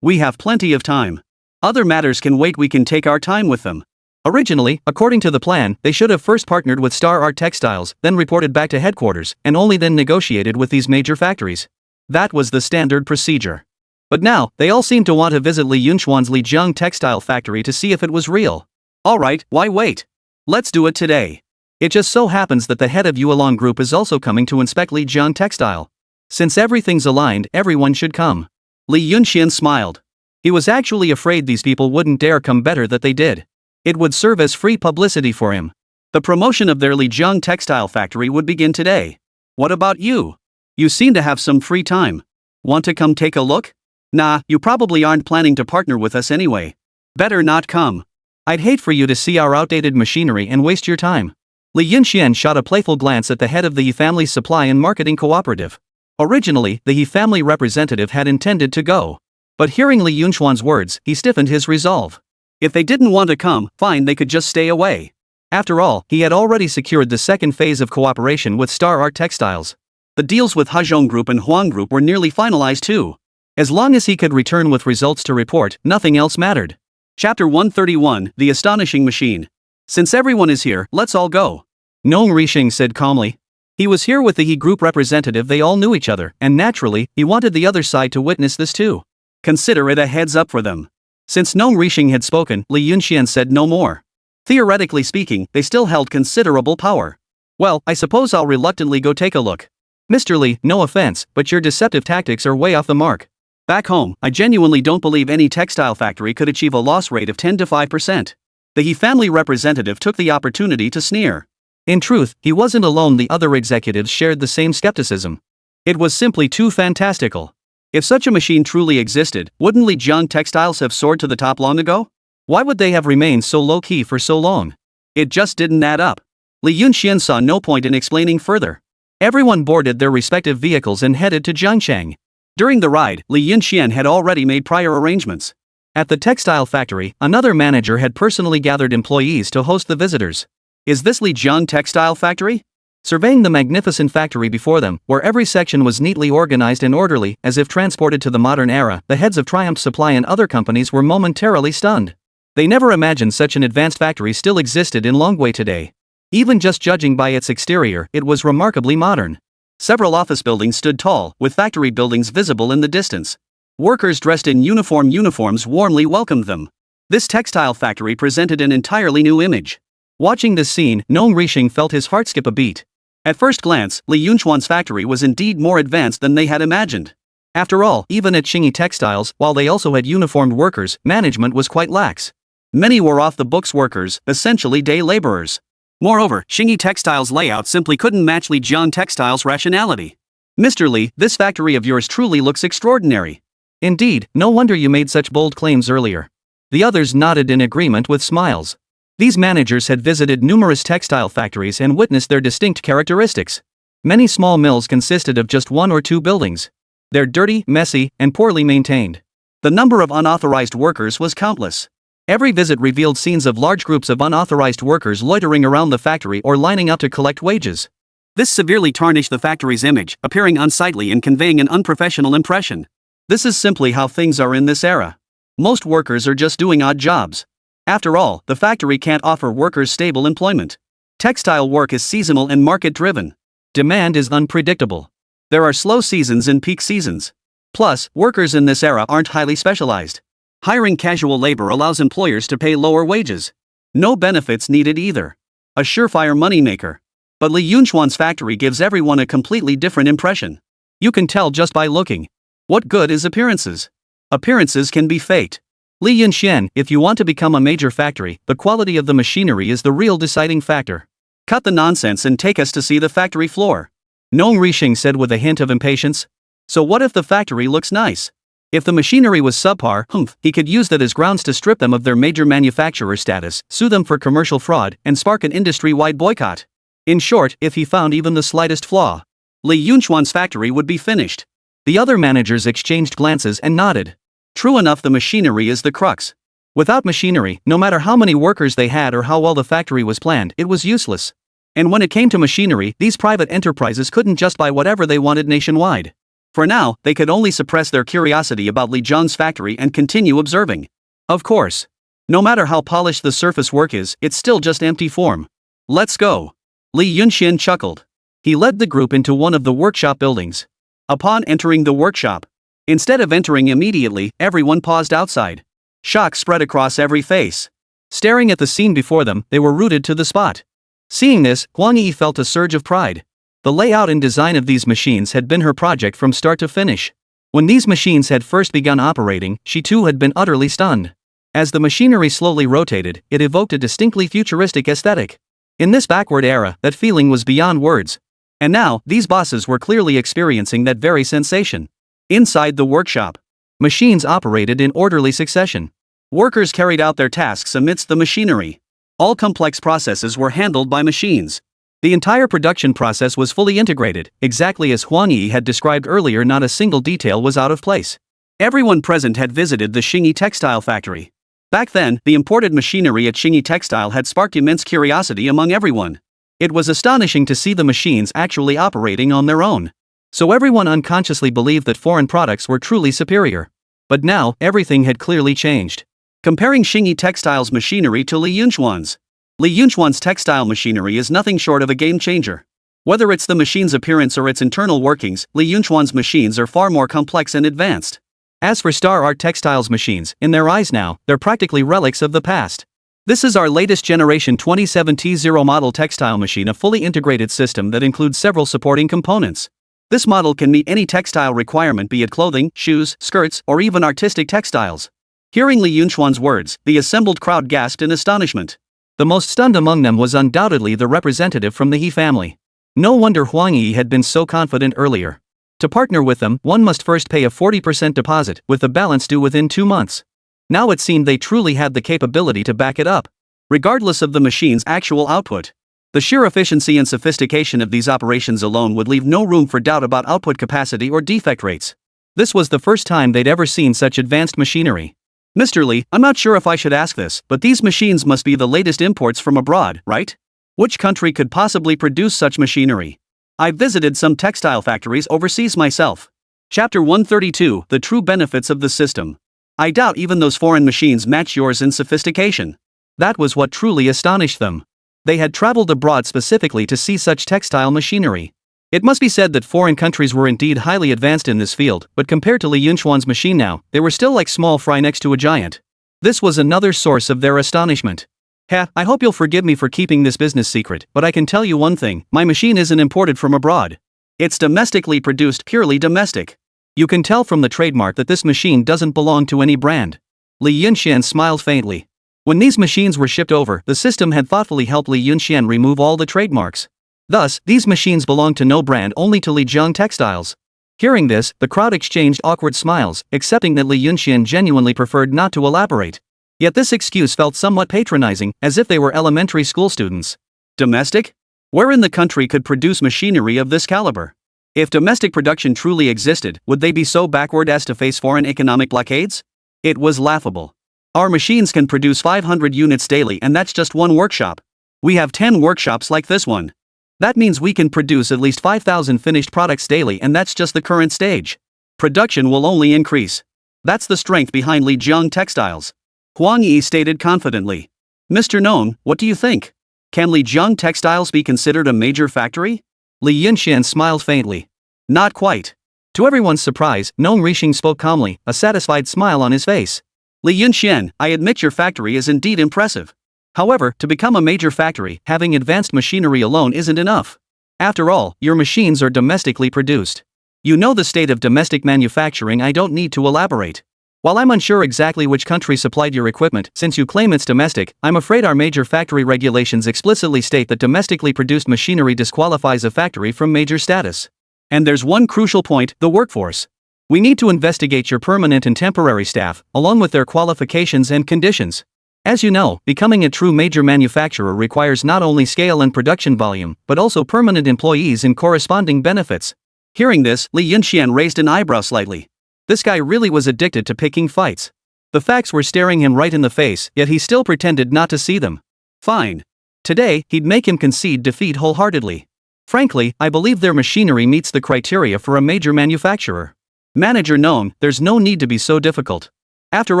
We have plenty of time. Other matters can wait, we can take our time with them. Originally, according to the plan, they should have first partnered with Star Art Textiles, then reported back to headquarters, and only then negotiated with these major factories. That was the standard procedure. But now, they all seem to want to visit Li Yunxuan's Lijiang Textile factory to see if it was real. Alright, why wait? Let's do it today. It just so happens that the head of Yuelong Group is also coming to inspect Lijiang Textile. Since everything's aligned, everyone should come. Li Yunxian smiled. He was actually afraid these people wouldn't dare come better that they did. It would serve as free publicity for him. The promotion of their Lijiang textile factory would begin today. What about you? You seem to have some free time. Want to come take a look? Nah, you probably aren't planning to partner with us anyway. Better not come. I'd hate for you to see our outdated machinery and waste your time. Li Yunxian shot a playful glance at the head of the He family's supply and marketing cooperative. Originally, the He family representative had intended to go. But hearing Li Yunxuan's words, he stiffened his resolve. If they didn't want to come, fine, they could just stay away. After all, he had already secured the second phase of cooperation with Star Art Textiles. The deals with Hezhong Group and Huang Group were nearly finalized too. As long as he could return with results to report, nothing else mattered. Chapter 131, The Astonishing Machine. Since everyone is here, let's all go. Nong Rixing said calmly. He was here with the He Group representative. They all knew each other, and naturally, he wanted the other side to witness this too. Consider it a heads up for them. Since Nong Rixing had spoken, Li Yunxian said no more. Theoretically speaking, they still held considerable power. Well, I suppose I'll reluctantly go take a look. Mr. Li, no offense, but your deceptive tactics are way off the mark. Back home, I genuinely don't believe any textile factory could achieve a loss rate of 10 to 5%. The He family representative took the opportunity to sneer. In truth, he wasn't alone. The other executives shared the same skepticism. It was simply too fantastical. If such a machine truly existed, wouldn't Lijiang Textiles have soared to the top long ago? Why would they have remained so low-key for so long? It just didn't add up. Li Yunxian saw no point in explaining further. Everyone boarded their respective vehicles and headed to Jiangchang. During the ride, Li Yunxian had already made prior arrangements. At the textile factory, another manager had personally gathered employees to host the visitors. Is this Lijiang Textile Factory? Surveying the magnificent factory before them, where every section was neatly organized and orderly, as if transported to the modern era, the heads of Triumph Supply and other companies were momentarily stunned. They never imagined such an advanced factory still existed in Longwei today. Even just judging by its exterior, it was remarkably modern. Several office buildings stood tall, with factory buildings visible in the distance. Workers dressed in uniforms warmly welcomed them. This textile factory presented an entirely new image. Watching this scene, Nong Rixing felt his heart skip a beat. At first glance, Li Yunxuan's factory was indeed more advanced than they had imagined. After all, even at Xingyi Textiles, while they also had uniformed workers, management was quite lax. Many were off-the-books workers, essentially day laborers. Moreover, Xingyi Textiles' layout simply couldn't match Lijiang Textiles' rationality. Mr. Li, this factory of yours truly looks extraordinary. Indeed, no wonder you made such bold claims earlier. The others nodded in agreement with smiles. These managers had visited numerous textile factories and witnessed their distinct characteristics. Many small mills consisted of just one or two buildings. They're dirty, messy, and poorly maintained. The number of unauthorized workers was countless. Every visit revealed scenes of large groups of unauthorized workers loitering around the factory or lining up to collect wages. This severely tarnished the factory's image, appearing unsightly and conveying an unprofessional impression. This is simply how things are in this era. Most workers are just doing odd jobs. After all, the factory can't offer workers stable employment. Textile work is seasonal and market-driven. Demand is unpredictable. There are slow seasons and peak seasons. Plus, workers in this era aren't highly specialized. Hiring casual labor allows employers to pay lower wages. No benefits needed either. A surefire moneymaker. But Li Yunxuan's factory gives everyone a completely different impression. You can tell just by looking. What good is appearances? Appearances can be faked. Li Yunxian, if you want to become a major factory, the quality of the machinery is the real deciding factor. Cut the nonsense and take us to see the factory floor. Nong Rixing said with a hint of impatience. So what if the factory looks nice? If the machinery was subpar, he could use that as grounds to strip them of their major manufacturer status, sue them for commercial fraud, and spark an industry-wide boycott. In short, if he found even the slightest flaw, Li Yunxuan's factory would be finished. The other managers exchanged glances and nodded. True enough, the machinery is the crux. Without machinery, no matter how many workers they had or how well the factory was planned, it was useless. And when it came to machinery, these private enterprises couldn't just buy whatever they wanted nationwide. For now, they could only suppress their curiosity about Lijiang's factory and continue observing. Of course. No matter how polished the surface work is, it's still just empty form. Let's go. Li Yunxian chuckled. He led the group into one of the workshop buildings. Upon entering the workshop, instead of entering immediately, everyone paused outside. Shock spread across every face. Staring at the scene before them, they were rooted to the spot. Seeing this, Huang Yi felt a surge of pride. The layout and design of these machines had been her project from start to finish. When these machines had first begun operating, she too had been utterly stunned. As the machinery slowly rotated, it evoked a distinctly futuristic aesthetic. In this backward era, that feeling was beyond words. And now, these bosses were clearly experiencing that very sensation. Inside the workshop, machines operated in orderly succession. Workers carried out their tasks amidst the machinery. All complex processes were handled by machines. The entire production process was fully integrated, exactly as Huang Yi had described earlier. Not a single detail was out of place. Everyone present had visited the Xingyi textile factory. Back then, the imported machinery at Xingyi Textile had sparked immense curiosity among everyone. It was astonishing to see the machines actually operating on their own. So everyone unconsciously believed that foreign products were truly superior. But now, everything had clearly changed. Comparing Xingyi Textile's machinery to Li Yunxuan's. Li Yunxuan's textile machinery is nothing short of a game changer. Whether it's the machine's appearance or its internal workings, Li Yunxuan's machines are far more complex and advanced. As for Star Art Textile's machines, in their eyes now, they're practically relics of the past. This is our latest generation 27T0 model textile machine, a fully integrated system that includes several supporting components. This model can meet any textile requirement, be it clothing, shoes, skirts, or even artistic textiles. Hearing Li Yunxuan's words, the assembled crowd gasped in astonishment. The most stunned among them was undoubtedly the representative from the He family. No wonder Huang Yi had been so confident earlier. To partner with them, one must first pay a 40% deposit, with the balance due within 2 months. Now it seemed they truly had the capability to back it up. Regardless of the machine's actual output, the sheer efficiency and sophistication of these operations alone would leave no room for doubt about output capacity or defect rates. This was the first time they'd ever seen such advanced machinery. Mr. Li, I'm not sure if I should ask this, but these machines must be the latest imports from abroad, right? Which country could possibly produce such machinery? I've visited some textile factories overseas myself. Chapter 132, The True Benefits of the System. I doubt even those foreign machines match yours in sophistication. That was what truly astonished them. They had traveled abroad specifically to see such textile machinery. It must be said that foreign countries were indeed highly advanced in this field, but compared to Li Yunxuan's machine now, they were still like small fry next to a giant. This was another source of their astonishment. I hope you'll forgive me for keeping this business secret, but I can tell you one thing, my machine isn't imported from abroad. It's domestically produced, purely domestic. You can tell from the trademark that this machine doesn't belong to any brand. Li Yunxian smiled faintly. When these machines were shipped over, the system had thoughtfully helped Li Yunxian remove all the trademarks. Thus, these machines belonged to no brand, only to Lijiang Textiles. Hearing this, the crowd exchanged awkward smiles, accepting that Li Yunxian genuinely preferred not to elaborate. Yet this excuse felt somewhat patronizing, as if they were elementary school students. Domestic? Where in the country could produce machinery of this caliber? If domestic production truly existed, would they be so backward as to face foreign economic blockades? It was laughable. Our machines can produce 500 units daily, and that's just one workshop. We have 10 workshops like this one. That means we can produce at least 5,000 finished products daily, and that's just the current stage. Production will only increase. That's the strength behind Lijiang Textiles. Huang Yi stated confidently. Mr. Nong, what do you think? Can Lijiang Textiles be considered a major factory? Li Yunxian smiled faintly. Not quite. To everyone's surprise, Nong Rixing spoke calmly, a satisfied smile on his face. Li Yunxian, I admit your factory is indeed impressive. However, to become a major factory, having advanced machinery alone isn't enough. After all, your machines are domestically produced. You know the state of domestic manufacturing, I don't need to elaborate. While I'm unsure exactly which country supplied your equipment, since you claim it's domestic, I'm afraid our major factory regulations explicitly state that domestically produced machinery disqualifies a factory from major status. And there's one crucial point, the workforce. We need to investigate your permanent and temporary staff, along with their qualifications and conditions. As you know, becoming a true major manufacturer requires not only scale and production volume, but also permanent employees and corresponding benefits. Hearing this, Li Yunxian raised an eyebrow slightly. This guy really was addicted to picking fights. The facts were staring him right in the face, yet he still pretended not to see them. Fine. Today, he'd make him concede defeat wholeheartedly. Frankly, I believe their machinery meets the criteria for a major manufacturer. Manager Nong, there's no need to be so difficult. After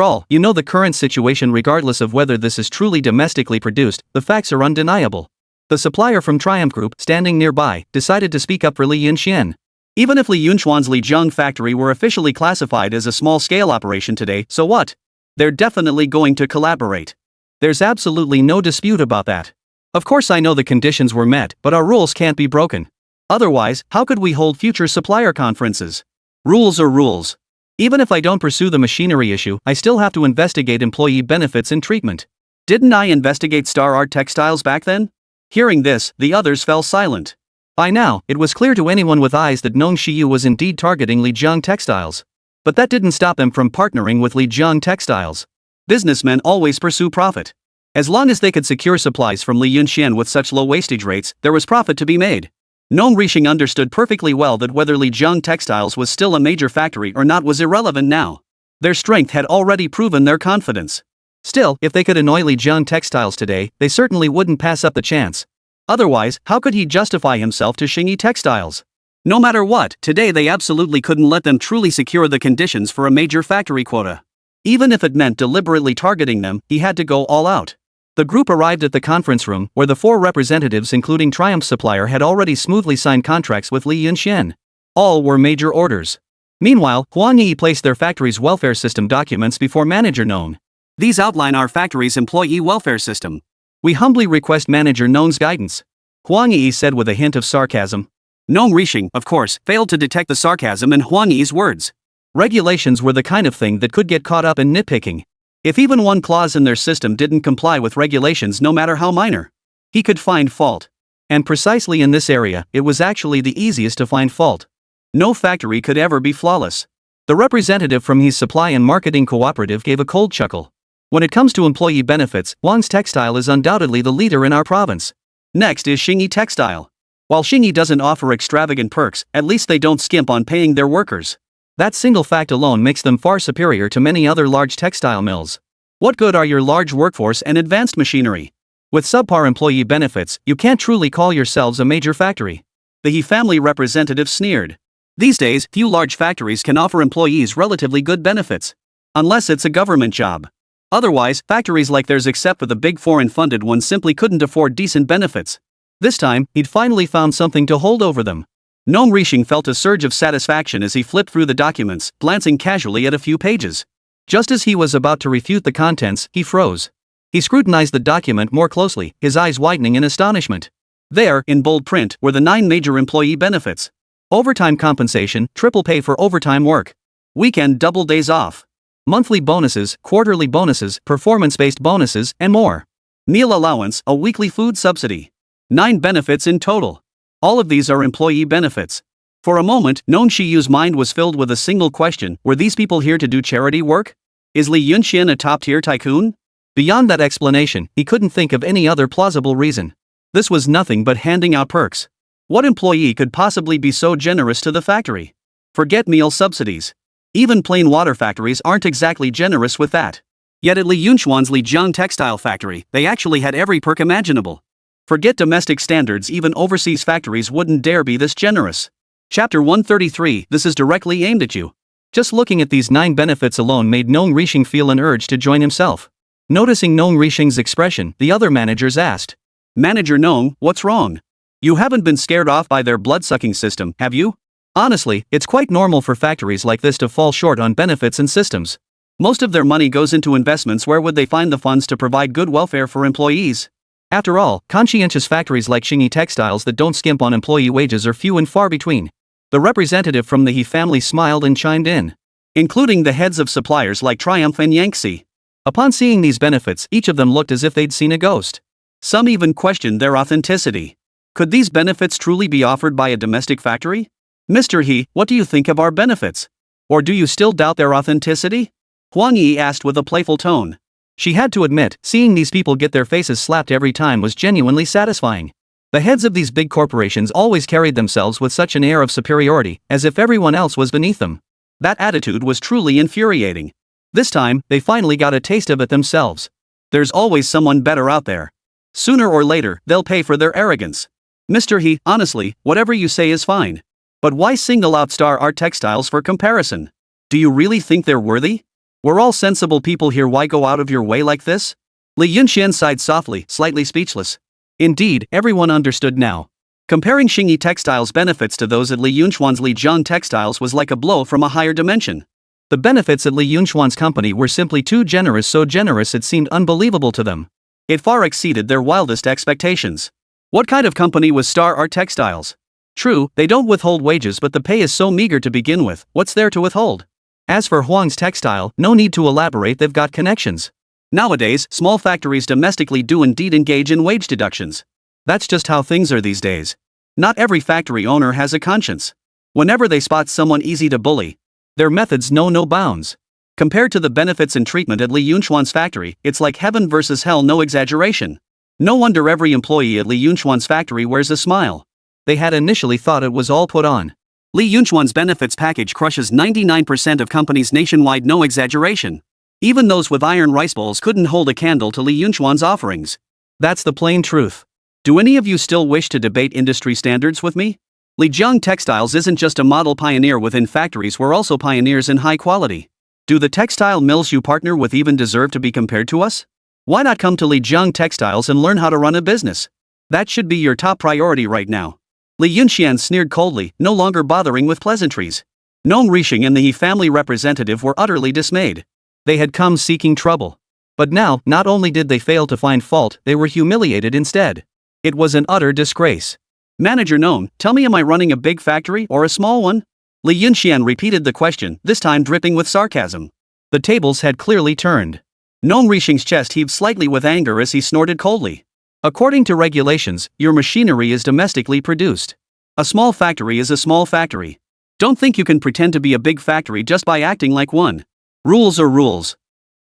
all, you know the current situation. Regardless of whether this is truly domestically produced, the facts are undeniable. The supplier from Triumph Group, standing nearby, decided to speak up for Li Yunxian. Even if Li Yunxuan's Lijiang factory were officially classified as a small-scale operation today, so what? They're definitely going to collaborate. There's absolutely no dispute about that. Of course I know the conditions were met, but our rules can't be broken. Otherwise, how could we hold future supplier conferences? Rules are rules. Even if I don't pursue the machinery issue, I still have to investigate employee benefits and treatment. Didn't I investigate Star Art Textiles back then? Hearing this, the others fell silent. By now, it was clear to anyone with eyes that Nong Shiyu was indeed targeting Lijiang Textiles. But that didn't stop them from partnering with Lijiang Textiles. Businessmen always pursue profit. As long as they could secure supplies from Li Yunxian with such low wastage rates, there was profit to be made. Nong Rixing understood perfectly well that whether Lijiang Textiles was still a major factory or not was irrelevant now. Their strength had already proven their confidence. Still, if they could annoy Lijiang Textiles today, they certainly wouldn't pass up the chance. Otherwise, how could he justify himself to Xingyi Textiles? No matter what, today they absolutely couldn't let them truly secure the conditions for a major factory quota. Even if it meant deliberately targeting them, he had to go all out. The group arrived at the conference room, where the 4 representatives including Triumph's supplier had already smoothly signed contracts with Li Yunxian. All were major orders. Meanwhile, Huang Yi placed their factory's welfare system documents before Manager Nong. These outline our factory's employee welfare system. We humbly request Manager Nong's guidance. Huang Yi said with a hint of sarcasm. Nong Rixing, of course, failed to detect the sarcasm in Huang Yi's words. Regulations were the kind of thing that could get caught up in nitpicking. If even one clause in their system didn't comply with regulations no matter how minor, he could find fault. And precisely in this area, it was actually the easiest to find fault. No factory could ever be flawless. The representative from his supply and marketing cooperative gave a cold chuckle. When it comes to employee benefits, Wang's Textile is undoubtedly the leader in our province. Next is Xingyi Textile. While Xingyi doesn't offer extravagant perks, at least they don't skimp on paying their workers. That single fact alone makes them far superior to many other large textile mills. What good are your large workforce and advanced machinery? With subpar employee benefits, you can't truly call yourselves a major factory. The He family representative sneered. These days, few large factories can offer employees relatively good benefits. Unless it's a government job. Otherwise, factories like theirs except for the big foreign-funded ones simply couldn't afford decent benefits. This time, he'd finally found something to hold over them. Nong Rixing felt a surge of satisfaction as he flipped through the documents, glancing casually at a few pages. Just as he was about to refute the contents, he froze. He scrutinized the document more closely, his eyes widening in astonishment. There, in bold print, were the 9 major employee benefits. Overtime compensation, triple pay for overtime work. Weekend double days off. Monthly bonuses, quarterly bonuses, performance-based bonuses, and more. Meal allowance, a weekly food subsidy. 9 benefits in total. All of these are employee benefits. For a moment, Nong Shiyu's mind was filled with a single question: were these people here to do charity work? Is Li Yunxian a top-tier tycoon? Beyond that explanation, he couldn't think of any other plausible reason. This was nothing but handing out perks. What employee could possibly be so generous to the factory? Forget meal subsidies. Even plain water factories aren't exactly generous with that. Yet at Li Yunxuan's Lijiang Textile Factory, they actually had every perk imaginable. Forget domestic standards, even overseas factories wouldn't dare be this generous. Chapter 133, this is directly aimed at you. Just looking at these 9 benefits alone made Nong Rixing feel an urge to join himself. Noticing Nong Rixing's expression, the other managers asked. Manager Nong, what's wrong? You haven't been scared off by their blood-sucking system, have you? Honestly, it's quite normal for factories like this to fall short on benefits and systems. Most of their money goes into investments. Where would they find the funds to provide good welfare for employees? After all, conscientious factories like Xingyi Textiles that don't skimp on employee wages are few and far between. The representative from the He family smiled and chimed in. Including the heads of suppliers like Triumph and Yangtze. Upon seeing these benefits, each of them looked as if they'd seen a ghost. Some even questioned their authenticity. Could these benefits truly be offered by a domestic factory? Mr. He, what do you think of our benefits? Or do you still doubt their authenticity? Huang Yi asked with a playful tone. She had to admit, seeing these people get their faces slapped every time was genuinely satisfying. The heads of these big corporations always carried themselves with such an air of superiority, as if everyone else was beneath them. That attitude was truly infuriating. This time, they finally got a taste of it themselves. There's always someone better out there. Sooner or later, they'll pay for their arrogance. Mr. He, honestly, whatever you say is fine. But why single out Star Art Textiles for comparison? Do you really think they're worthy? We're all sensible people here, why go out of your way like this? Li Yunxian sighed softly, slightly speechless. Indeed, everyone understood now. Comparing Xingyi Textiles' benefits to those at Li Yunxuan's Lijiang Textiles was like a blow from a higher dimension. The benefits at Li Yunxuan's company were simply too generous, so generous it seemed unbelievable to them. It far exceeded their wildest expectations. What kind of company was Star Art Textiles? True, they don't withhold wages, but the pay is so meager to begin with, what's there to withhold? As for Huang's textile, no need to elaborate, they've got connections. Nowadays, small factories domestically do indeed engage in wage deductions. That's just how things are these days. Not every factory owner has a conscience. Whenever they spot someone easy to bully, their methods know no bounds. Compared to the benefits and treatment at Li Yunxuan's factory, it's like heaven versus hell, no exaggeration. No wonder every employee at Li Yunxuan's factory wears a smile. They had initially thought it was all put on. Li Yunxuan's benefits package crushes 99% of companies nationwide, no exaggeration. Even those with iron rice bowls couldn't hold a candle to Li Yunxuan's offerings. That's the plain truth. Do any of you still wish to debate industry standards with me? Lijiang Textiles isn't just a model pioneer within factories, we're also pioneers in high quality. Do the textile mills you partner with even deserve to be compared to us? Why not come to Lijiang Textiles and learn how to run a business? That should be your top priority right now. Li Yunxian sneered coldly, no longer bothering with pleasantries. Nong Rixing and the He family representative were utterly dismayed. They had come seeking trouble. But now, not only did they fail to find fault, they were humiliated instead. It was an utter disgrace. Manager Nong, tell me, am I running a big factory or a small one? Li Yunxian repeated the question, this time dripping with sarcasm. The tables had clearly turned. Nong Rixing's chest heaved slightly with anger as he snorted coldly. According to regulations, your machinery is domestically produced. A small factory is a small factory. Don't think you can pretend to be a big factory just by acting like one. Rules are rules.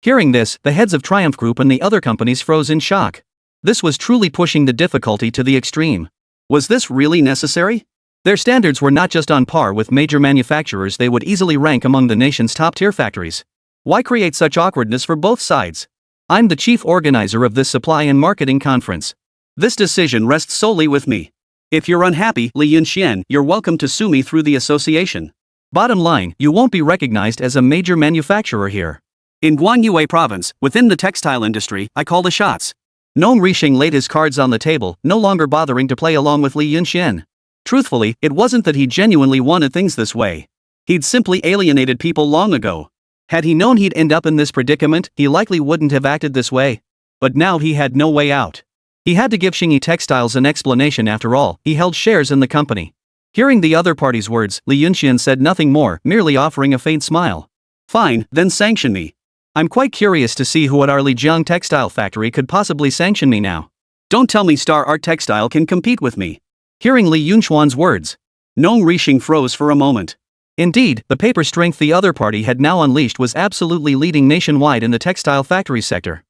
Hearing this, the heads of Triumph Group and the other companies froze in shock. This was truly pushing the difficulty to the extreme. Was this really necessary? Their standards were not just on par with major manufacturers, they would easily rank among the nation's top-tier factories. Why create such awkwardness for both sides? I'm the chief organizer of this supply and marketing conference. This decision rests solely with me. If you're unhappy, Li Yunxian, you're welcome to sue me through the association. Bottom line, you won't be recognized as a major manufacturer here. In Guanyue province, within the textile industry, I call the shots. Nong Rixing laid his cards on the table, no longer bothering to play along with Li Yunxian. Truthfully, it wasn't that he genuinely wanted things this way. He'd simply alienated people long ago. Had he known he'd end up in this predicament, he likely wouldn't have acted this way. But now he had no way out. He had to give Xingyi Textiles an explanation. After all, he held shares in the company. Hearing the other party's words, Li Yunxian said nothing more, merely offering a faint smile. Fine, then sanction me. I'm quite curious to see who at our Lijiang textile factory could possibly sanction me now. Don't tell me Star Art Textile can compete with me. Hearing Li Yunxuan's words, Nong Rixing froze for a moment. Indeed, the paper strength the other party had now unleashed was absolutely leading nationwide in the textile factory sector.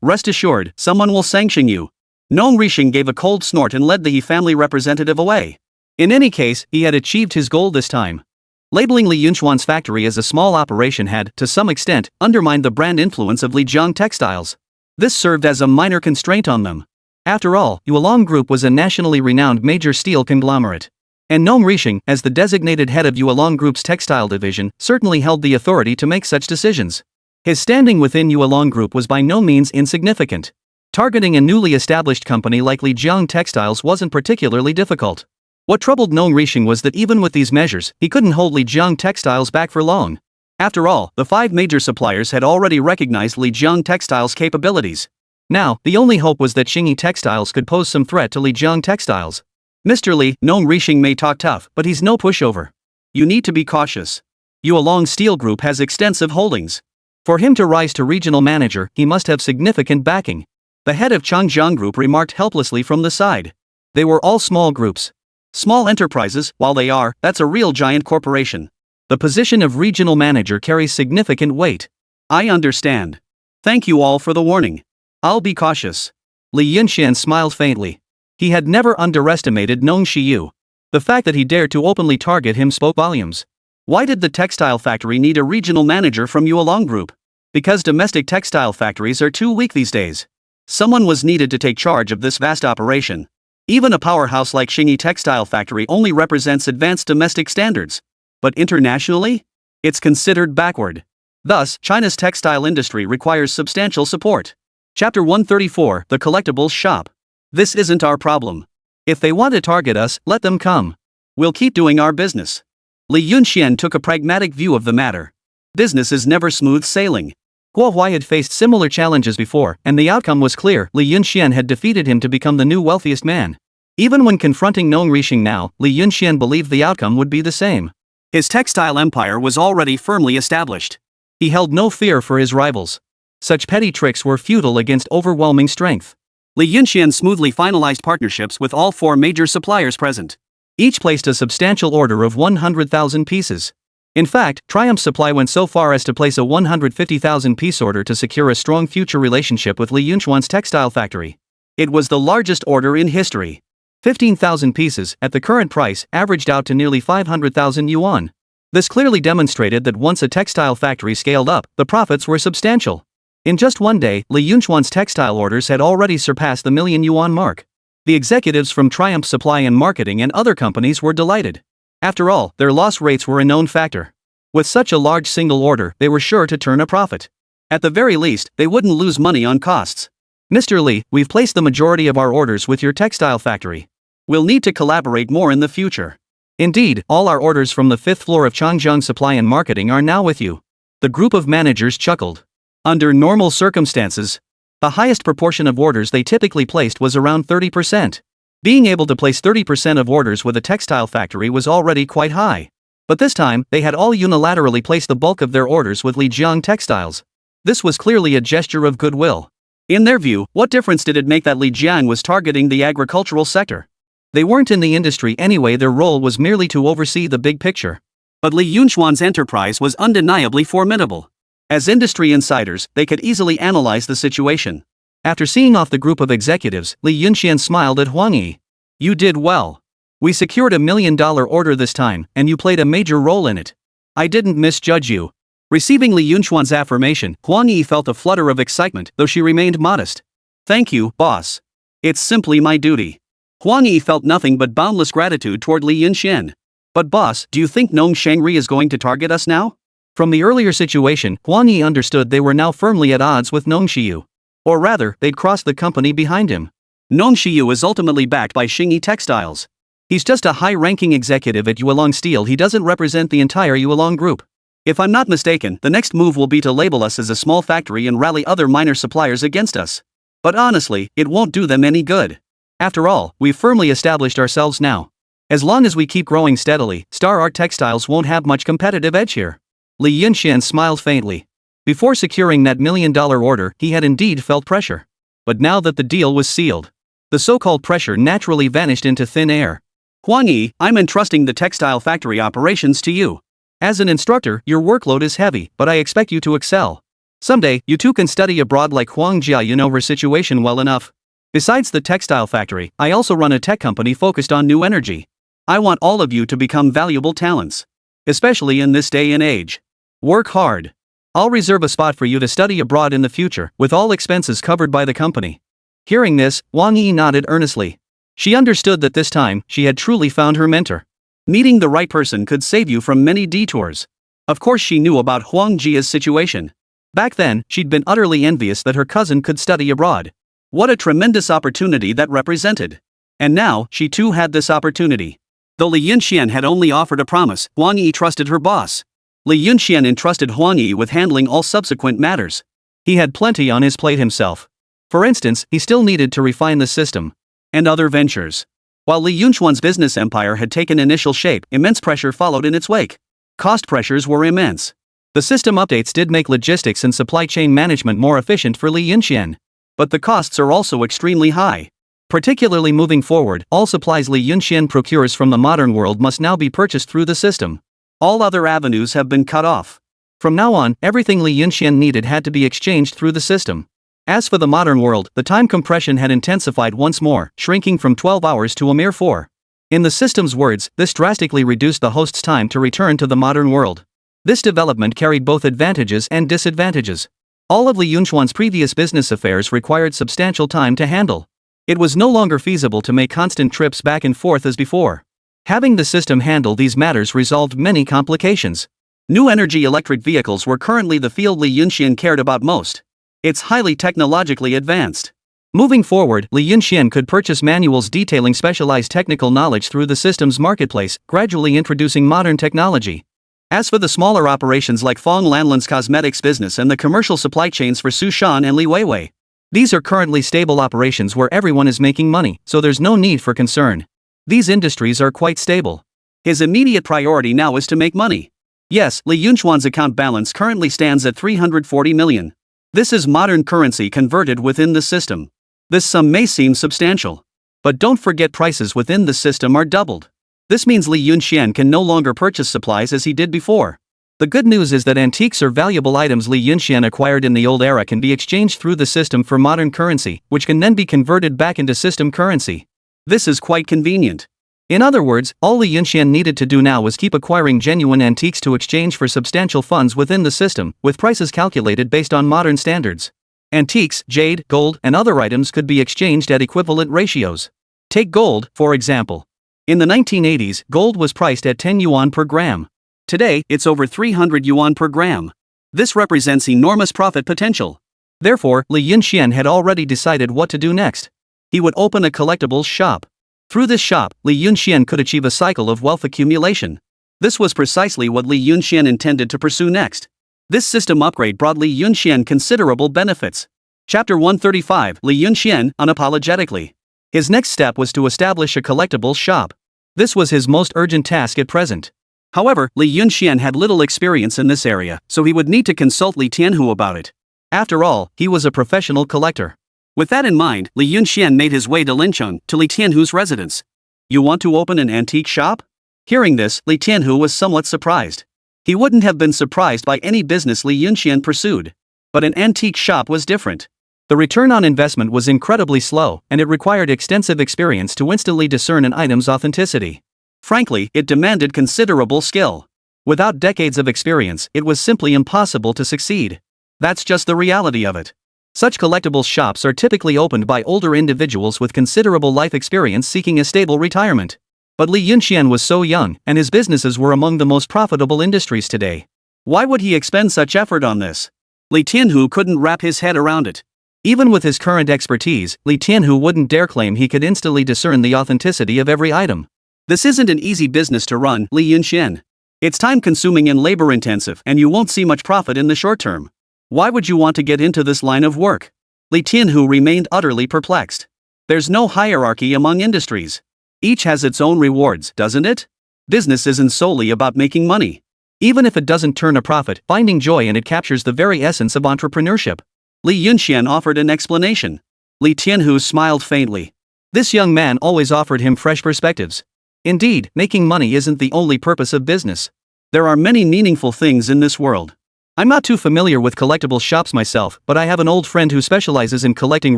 Rest assured, someone will sanction you. Nong Rixing gave a cold snort and led the He family representative away. In any case, he had achieved his goal this time. Labeling Li Yunxuan's factory as a small operation had, to some extent, undermined the brand influence of Lijiang Textiles. This served as a minor constraint on them. After all, Yuelong Group was a nationally renowned major steel conglomerate. And Nong Rixing, as the designated head of Yuelong Group's textile division, certainly held the authority to make such decisions. His standing within Yuelong Group was by no means insignificant. Targeting a newly established company like Lijiang Textiles wasn't particularly difficult. What troubled Nong Rixing was that even with these measures, he couldn't hold Lijiang Textiles back for long. After all, the 5 major suppliers had already recognized Lijiang Textiles' capabilities. Now, the only hope was that Xingyi Textiles could pose some threat to Lijiang Textiles. Mr. Li, Nong Rixing may talk tough, but he's no pushover. You need to be cautious. Yuelong Steel Group has extensive holdings. For him to rise to regional manager, he must have significant backing. The head of Changjiang Group remarked helplessly from the side. They were all small groups. Small enterprises, while they are, that's a real giant corporation. The position of regional manager carries significant weight. I understand. Thank you all for the warning. I'll be cautious. Li Yunxian smiled faintly. He had never underestimated Nong Shiyu. The fact that he dared to openly target him spoke volumes. Why did the textile factory need a regional manager from Yuelong Group? Because domestic textile factories are too weak these days. Someone was needed to take charge of this vast operation. Even a powerhouse like Xingyi Textile Factory only represents advanced domestic standards. But internationally? It's considered backward. Thus, China's textile industry requires substantial support. Chapter 134, The Collectibles Shop. This isn't our problem. If they want to target us, let them come. We'll keep doing our business. Li Yunxian took a pragmatic view of the matter. Business is never smooth sailing. Guo Huai had faced similar challenges before, and the outcome was clear. Li Yunxian had defeated him to become the new wealthiest man. Even when confronting Nong Rixing now, Li Yunxian believed the outcome would be the same. His textile empire was already firmly established. He held no fear for his rivals. Such petty tricks were futile against overwhelming strength. Li Yunxian smoothly finalized partnerships with all 4 major suppliers present. Each placed a substantial order of 100,000 pieces. In fact, Triumph's supply went so far as to place a 150,000 piece order to secure a strong future relationship with Li Yunxian's textile factory. It was the largest order in history. 15,000 pieces, at the current price, averaged out to nearly 500,000 yuan. This clearly demonstrated that once a textile factory scaled up, the profits were substantial. In just one day, Li Yunxian's textile orders had already surpassed the million yuan mark. The executives from Triumph Supply and Marketing and other companies were delighted. After all, their loss rates were a known factor. With such a large single order, they were sure to turn a profit. At the very least, they wouldn't lose money on costs. Mr. Li, we've placed the majority of our orders with your textile factory. We'll need to collaborate more in the future. Indeed, all our orders from the 5th floor of Changjiang Supply and Marketing are now with you. The group of managers chuckled. Under normal circumstances, the highest proportion of orders they typically placed was around 30%. Being able to place 30% of orders with a textile factory was already quite high. But this time, they had all unilaterally placed the bulk of their orders with Lijiang Textiles. This was clearly a gesture of goodwill. In their view, what difference did it make that Lijiang was targeting the agricultural sector? They weren't in the industry anyway, their role was merely to oversee the big picture. But Li Yunxian's enterprise was undeniably formidable. As industry insiders, they could easily analyze the situation. After seeing off the group of executives, Li Yunxian smiled at Huang Yi. You did well. We secured $1 million order this time, and you played a major role in it. I didn't misjudge you. Receiving Li Yunxian's affirmation, Huang Yi felt a flutter of excitement, though she remained modest. Thank you, boss. It's simply my duty. Huang Yi felt nothing but boundless gratitude toward Li Yunxian. But boss, do you think Nong Shengri is going to target us now? From the earlier situation, Huang Yi understood they were now firmly at odds with Nong Shiyu. Or rather, they'd crossed the company behind him. Nong Shiyu is ultimately backed by Xingyi Textiles. He's just a high-ranking executive at Yuelong Steel, he doesn't represent the entire Yuelong group. If I'm not mistaken, the next move will be to label us as a small factory and rally other minor suppliers against us. But honestly, it won't do them any good. After all, we've firmly established ourselves now. As long as we keep growing steadily, Star Art Textiles won't have much competitive edge here. Li Yunxian smiled faintly. Before securing that $1 million order, he had indeed felt pressure. But now that the deal was sealed, the so-called pressure naturally vanished into thin air. Huang Yi, I'm entrusting the textile factory operations to you. As an instructor, your workload is heavy, but I expect you to excel. Someday, you too can study abroad like Huang Jia. You know her situation well enough. Besides the textile factory, I also run a tech company focused on new energy. I want all of you to become valuable talents. Especially in this day and age. Work hard. I'll reserve a spot for you to study abroad in the future, with all expenses covered by the company. Hearing this, Huang Yi nodded earnestly. She understood that this time, she had truly found her mentor. Meeting the right person could save you from many detours. Of course she knew about Huang Jia's situation. Back then, she'd been utterly envious that her cousin could study abroad. What a tremendous opportunity that represented. And now, she too had this opportunity. Though Li Yunxian had only offered a promise, Huang Yi trusted her boss. Li Yunxian entrusted Huang Yi with handling all subsequent matters. He had plenty on his plate himself. For instance, he still needed to refine the system. And other ventures. While Li Yunxian's business empire had taken initial shape, immense pressure followed in its wake. Cost pressures were immense. The system updates did make logistics and supply chain management more efficient for Li Yunxian. But the costs are also extremely high. Particularly moving forward, all supplies Li Yunxian procures from the modern world must now be purchased through the system. All other avenues have been cut off. From now on, everything Li Yunxian needed had to be exchanged through the system. As for the modern world, the time compression had intensified once more, shrinking from 12 hours to a mere 4. In the system's words, this drastically reduced the host's time to return to the modern world. This development carried both advantages and disadvantages. All of Li Yunxian's previous business affairs required substantial time to handle. It was no longer feasible to make constant trips back and forth as before. Having the system handle these matters resolved many complications. New energy electric vehicles were currently the field Li Yunxian cared about most. It's highly technologically advanced. Moving forward, Li Yunxian could purchase manuals detailing specialized technical knowledge through the system's marketplace, gradually introducing modern technology. As for the smaller operations like Fong Lanlan's cosmetics business and the commercial supply chains for Su Shan and Li Weiwei, These are currently stable operations where everyone is making money, so there's no need for concern. These industries are quite stable. His immediate priority now is to make money. Yes, Li Yunxuan's account balance currently stands at 340 million. This is modern currency converted within the system. This sum may seem substantial. But don't forget prices within the system are doubled. This means Li Yunxian can no longer purchase supplies as he did before. The good news is that antiques or valuable items Li Yunxian acquired in the old era can be exchanged through the system for modern currency, which can then be converted back into system currency. This is quite convenient. In other words, all Li Yunxian needed to do now was keep acquiring genuine antiques to exchange for substantial funds within the system, with prices calculated based on modern standards. Antiques, jade, gold, and other items could be exchanged at equivalent ratios. Take gold, for example. In the 1980s, gold was priced at 10 yuan per gram. Today, it's over 300 yuan per gram. This represents enormous profit potential. Therefore, Li Yunxian had already decided what to do next. He would open a collectibles shop. Through this shop, Li Yunxian could achieve a cycle of wealth accumulation. This was precisely what Li Yunxian intended to pursue next. This system upgrade brought Li Yunxian considerable benefits. Chapter 135, Li Yunxian, unapologetically. His next step was to establish a collectibles shop. This was his most urgent task at present. However, Li Yunxian had little experience in this area, so he would need to consult Li Tianhu about it. After all, he was a professional collector. With that in mind, Li Yunxian made his way to Lincheng, to Li Tianhu's residence. You want to open an antique shop? Hearing this, Li Tianhu was somewhat surprised. He wouldn't have been surprised by any business Li Yunxian pursued. But an antique shop was different. The return on investment was incredibly slow, and it required extensive experience to instantly discern an item's authenticity. Frankly, it demanded considerable skill. Without decades of experience, it was simply impossible to succeed. That's just the reality of it. Such collectibles shops are typically opened by older individuals with considerable life experience seeking a stable retirement. But Li Yunxian was so young, and his businesses were among the most profitable industries today. Why would he expend such effort on this? Li Tianhu couldn't wrap his head around it. Even with his current expertise, Li Tianhu wouldn't dare claim he could instantly discern the authenticity of every item. This isn't an easy business to run, Li Yunxian. It's time-consuming and labor-intensive, and you won't see much profit in the short term. Why would you want to get into this line of work? Li Tianhu remained utterly perplexed. There's no hierarchy among industries. Each has its own rewards, doesn't it? Business isn't solely about making money. Even if it doesn't turn a profit, finding joy in it captures the very essence of entrepreneurship. Li Yunxian offered an explanation. Li Tianhu smiled faintly. This young man always offered him fresh perspectives. Indeed, making money isn't the only purpose of business. There are many meaningful things in this world. I'm not too familiar with collectible shops myself, but I have an old friend who specializes in collecting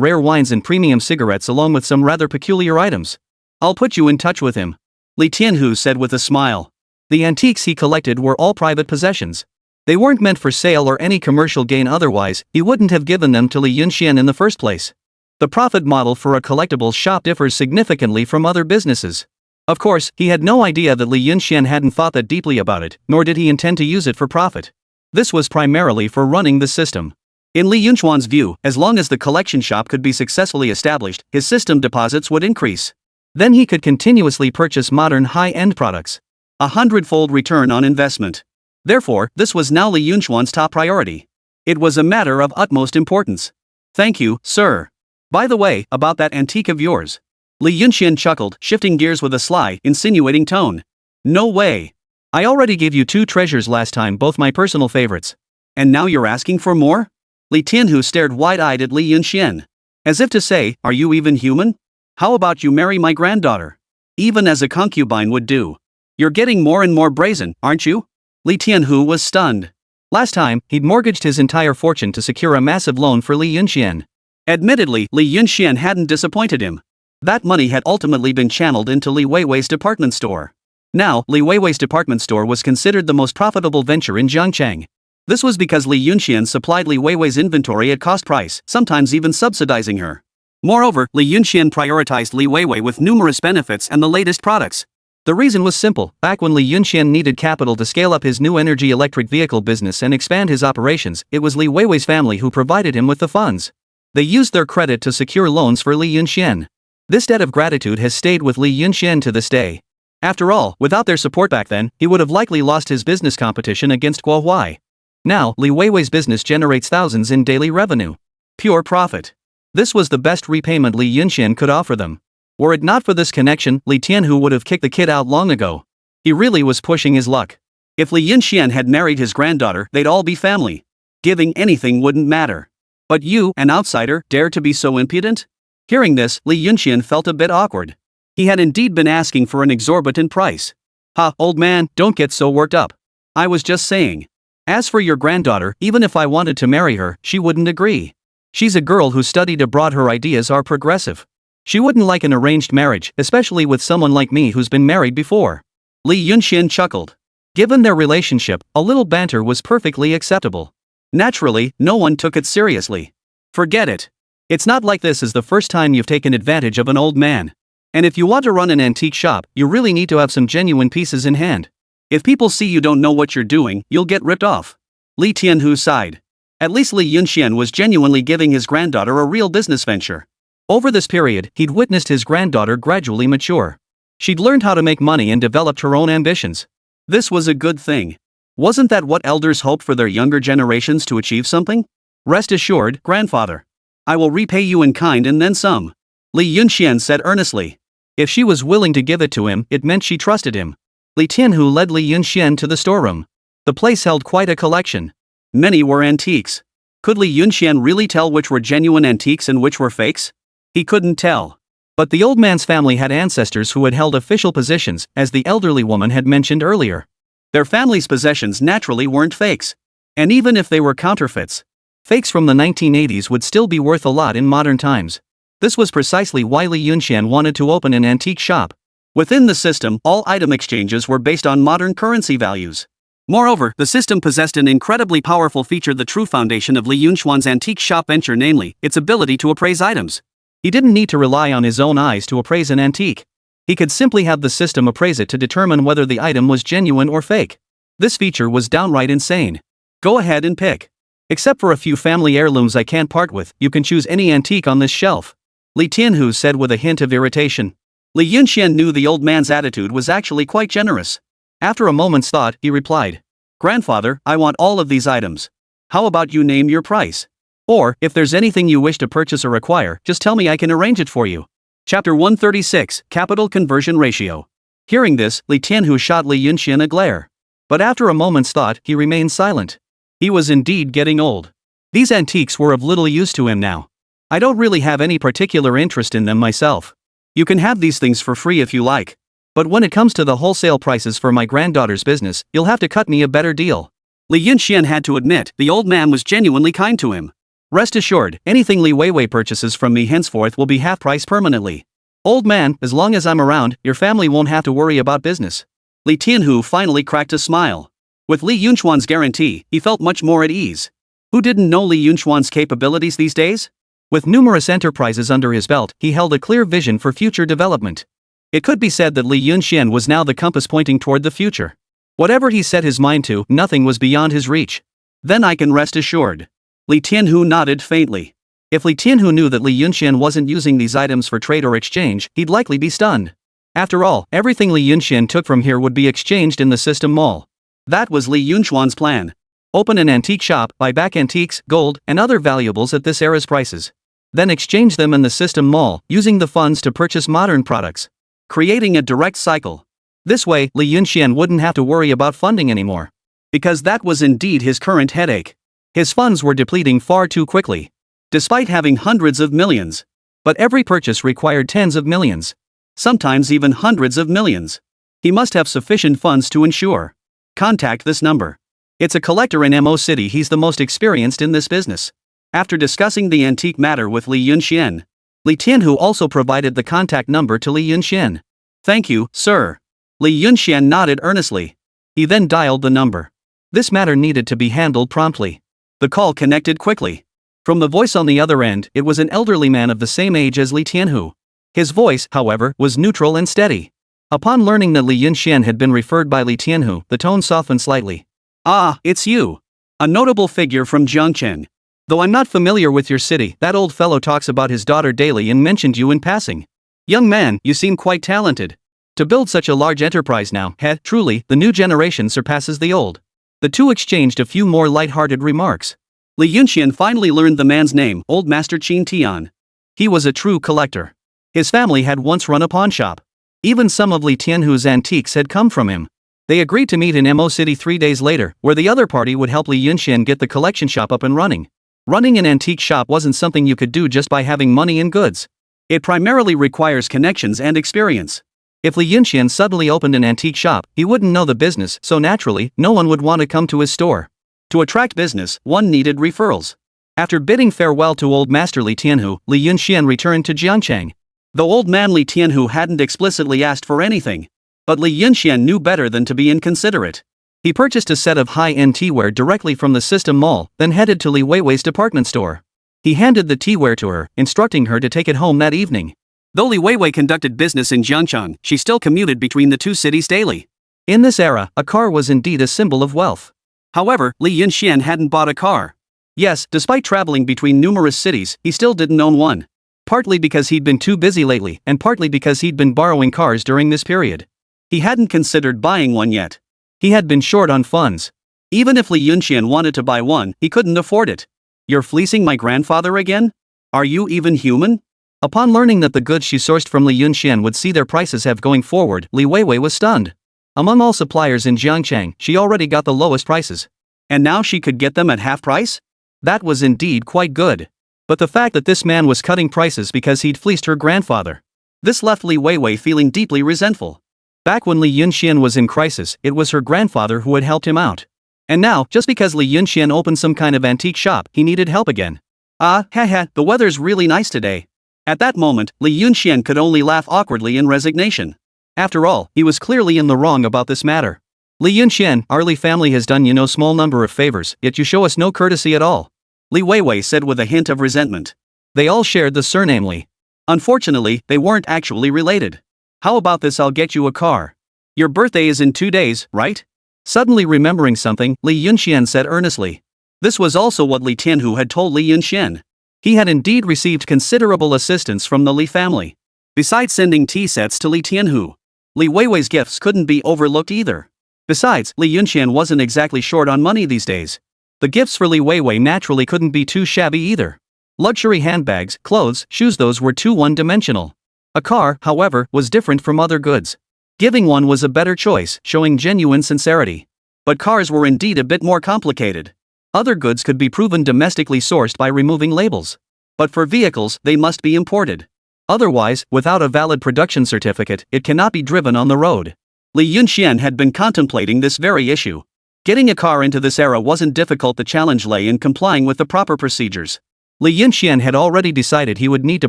rare wines and premium cigarettes along with some rather peculiar items. I'll put you in touch with him. Li Tianhu said with a smile. The antiques he collected were all private possessions. They weren't meant for sale or any commercial gain, otherwise he wouldn't have given them to Li Yunxian in the first place. The profit model for a collectibles shop differs significantly from other businesses. Of course, he had no idea that Li Yunxian hadn't thought that deeply about it, nor did he intend to use it for profit. This was primarily for running the system. In Li Yunxuan's view, as long as the collection shop could be successfully established, his system deposits would increase. Then he could continuously purchase modern high-end products. A hundredfold return on investment. Therefore, this was now Li Yunxuan's top priority. It was a matter of utmost importance. Thank you, sir. By the way, about that antique of yours. Li Yunxian chuckled, shifting gears with a sly, insinuating tone. No way. I already gave you 2 treasures last time, both my personal favorites. And now you're asking for more? Li Tianhu stared wide-eyed at Li Yunxian. As if to say, are you even human? How about you marry my granddaughter? Even as a concubine would do. You're getting more and more brazen, aren't you? Li Tianhu was stunned. Last time, he'd mortgaged his entire fortune to secure a massive loan for Li Yunxian. Admittedly, Li Yunxian hadn't disappointed him. That money had ultimately been channeled into Li Weiwei's department store. Now, Li Weiwei's department store was considered the most profitable venture in Jiangcheng. This was because Li Yunxian supplied Li Weiwei's inventory at cost price, sometimes even subsidizing her. Moreover, Li Yunxian prioritized Li Weiwei with numerous benefits and the latest products. The reason was simple. Back when Li Yunxian needed capital to scale up his new energy electric vehicle business and expand his operations, it was Li Weiwei's family who provided him with the funds. They used their credit to secure loans for Li Yunxian. This debt of gratitude has stayed with Li Yunxian to this day. After all, without their support back then, he would have likely lost his business competition against Guo Huai. Now, Li Weiwei's business generates thousands in daily revenue. Pure profit. This was the best repayment Li Yunxian could offer them. Were it not for this connection, Li Tianhu would have kicked the kid out long ago. He really was pushing his luck. If Li Yunxian had married his granddaughter, they'd all be family. Giving anything wouldn't matter. But you, an outsider, dare to be so impudent? Hearing this, Li Yunxian felt a bit awkward. He had indeed been asking for an exorbitant price. Ha, old man, don't get so worked up. I was just saying. As for your granddaughter, even if I wanted to marry her, she wouldn't agree. She's a girl who studied abroad, her ideas are progressive. She wouldn't like an arranged marriage, especially with someone like me who's been married before. Li Yunxian chuckled. Given their relationship, a little banter was perfectly acceptable. Naturally, no one took it seriously. Forget it. It's not like this is the first time you've taken advantage of an old man. And if you want to run an antique shop, you really need to have some genuine pieces in hand. If people see you don't know what you're doing, you'll get ripped off. Li Tianhu sighed. At least Li Yunxian was genuinely giving his granddaughter a real business venture. Over this period, he'd witnessed his granddaughter gradually mature. She'd learned how to make money and developed her own ambitions. This was a good thing. Wasn't that what elders hope for their younger generations, to achieve something? Rest assured, grandfather. I will repay you in kind and then some. Li Yunxian said earnestly. If she was willing to give it to him, it meant she trusted him. Li Tianhu led Li Yunxian to the storeroom. The place held quite a collection. Many were antiques. Could Li Yunxian really tell which were genuine antiques and which were fakes? He couldn't tell. But the old man's family had ancestors who had held official positions, as the elderly woman had mentioned earlier. Their family's possessions naturally weren't fakes. And even if they were counterfeits, fakes from the 1980s would still be worth a lot in modern times. This was precisely why Li Yunxian wanted to open an antique shop. Within the system, all item exchanges were based on modern currency values. Moreover, the system possessed an incredibly powerful feature, the true foundation of Li Yunxian's antique shop venture, namely, its ability to appraise items. He didn't need to rely on his own eyes to appraise an antique. He could simply have the system appraise it to determine whether the item was genuine or fake. This feature was downright insane. Go ahead and pick. Except for a few family heirlooms I can't part with, you can choose any antique on this shelf. Li Tianhu said with a hint of irritation. Li Yunxian knew the old man's attitude was actually quite generous. After a moment's thought, he replied. Grandfather, I want all of these items. How about you name your price? Or, if there's anything you wish to purchase or acquire, just tell me, I can arrange it for you. Chapter 136, Capital Conversion Ratio. Hearing this, Li Tianhu shot Li Yunxian a glare. But after a moment's thought, he remained silent. He was indeed getting old. These antiques were of little use to him now. I don't really have any particular interest in them myself. You can have these things for free if you like. But when it comes to the wholesale prices for my granddaughter's business, you'll have to cut me a better deal. Li Yunxian had to admit, the old man was genuinely kind to him. Rest assured, anything Li Weiwei purchases from me henceforth will be half price permanently. Old man, as long as I'm around, your family won't have to worry about business. Li Tianhu finally cracked a smile. With Li Yunxian's guarantee, he felt much more at ease. Who didn't know Li Yunxian's capabilities these days? With numerous enterprises under his belt, he held a clear vision for future development. It could be said that Li Yunxian was now the compass pointing toward the future. Whatever he set his mind to, nothing was beyond his reach. Then I can rest assured. Li Tianhu nodded faintly. If Li Tianhu knew that Li Yunxian wasn't using these items for trade or exchange, he'd likely be stunned. After all, everything Li Yunxian took from here would be exchanged in the system mall. That was Li Yunxian's plan. Open an antique shop, buy back antiques, gold, and other valuables at this era's prices. Then exchange them in the system mall, using the funds to purchase modern products. Creating a direct cycle. This way, Li Yunxian wouldn't have to worry about funding anymore. Because that was indeed his current headache. His funds were depleting far too quickly. Despite having hundreds of millions. But every purchase required tens of millions. Sometimes even hundreds of millions. He must have sufficient funds to ensure. Contact this number. It's a collector in Mo City, he's the most experienced in this business. After discussing the antique matter with Li Yunxian, Li Tianhu also provided the contact number to Li Yunxian. Thank you, sir. Li Yunxian nodded earnestly. He then dialed the number. This matter needed to be handled promptly. The call connected quickly. From the voice on the other end, it was an elderly man of the same age as Li Tianhu. His voice, however, was neutral and steady. Upon learning that Li Yunxian had been referred by Li Tianhu, the tone softened slightly. Ah, it's you. A notable figure from Jiangchen. Though I'm not familiar with your city, that old fellow talks about his daughter daily and mentioned you in passing. Young man, you seem quite talented. To build such a large enterprise now, truly, the new generation surpasses the old. The two exchanged a few more light-hearted remarks. Li Yunxian finally learned the man's name, Old Master Qin Tian. He was a true collector. His family had once run a pawn shop. Even some of Li Tianhu's antiques had come from him. They agreed to meet in Mo City 3 days later, where the other party would help Li Yunxian get the collection shop up and running. Running an antique shop wasn't something you could do just by having money and goods. It primarily requires connections and experience. If Li Yunxian suddenly opened an antique shop, he wouldn't know the business, so naturally, no one would want to come to his store. To attract business, one needed referrals. After bidding farewell to old master Li Tianhu, Li Yunxian returned to Jiangchang. Though old man Li Tianhu hadn't explicitly asked for anything, but Li Yunxian knew better than to be inconsiderate. He purchased a set of high-end teaware directly from the System Mall, then headed to Li Weiwei's department store. He handed the teaware to her, instructing her to take it home that evening. Though Li Weiwei conducted business in Jiangchang, she still commuted between the two cities daily. In this era, a car was indeed a symbol of wealth. However, Li Yunxian hadn't bought a car. Yes, despite traveling between numerous cities, he still didn't own one. Partly because he'd been too busy lately, and partly because he'd been borrowing cars during this period. He hadn't considered buying one yet. He had been short on funds. Even if Li Yunxian wanted to buy one, he couldn't afford it. "You're fleecing my grandfather again? Are you even human?" Upon learning that the goods she sourced from Li Yunxian would see their prices have going forward, Li Weiwei was stunned. Among all suppliers in Jiangchang, she already got the lowest prices. And now she could get them at half price? That was indeed quite good. But the fact that this man was cutting prices because he'd fleeced her grandfather. This left Li Weiwei feeling deeply resentful. Back when Li Yunxian was in crisis, it was her grandfather who had helped him out. And now, just because Li Yunxian opened some kind of antique shop, he needed help again. The weather's really nice today. At that moment, Li Yunxian could only laugh awkwardly in resignation. After all, he was clearly in the wrong about this matter. "Li Yunxian, our Li family has done you no small number of favors, yet you show us no courtesy at all," Li Weiwei said with a hint of resentment. They all shared the surname Li. Unfortunately, they weren't actually related. "How about this, I'll get you a car. Your birthday is in 2 days, right?" Suddenly remembering something, Li Yunxian said earnestly. This was also what Li Tianhu had told Li Yunxian. He had indeed received considerable assistance from the Li family. Besides sending tea sets to Li Tianhu, Li Weiwei's gifts couldn't be overlooked either. Besides, Li Yunxian wasn't exactly short on money these days. The gifts for Li Weiwei naturally couldn't be too shabby either. Luxury handbags, clothes, shoes, those were too one-dimensional. A car, however, was different from other goods. Giving one was a better choice, showing genuine sincerity. But cars were indeed a bit more complicated. Other goods could be proven domestically sourced by removing labels. But for vehicles, they must be imported. Otherwise, without a valid production certificate, it cannot be driven on the road. Li Yunxian had been contemplating this very issue. Getting a car into this era wasn't difficult, the challenge lay in complying with the proper procedures. Li Yunxian had already decided he would need to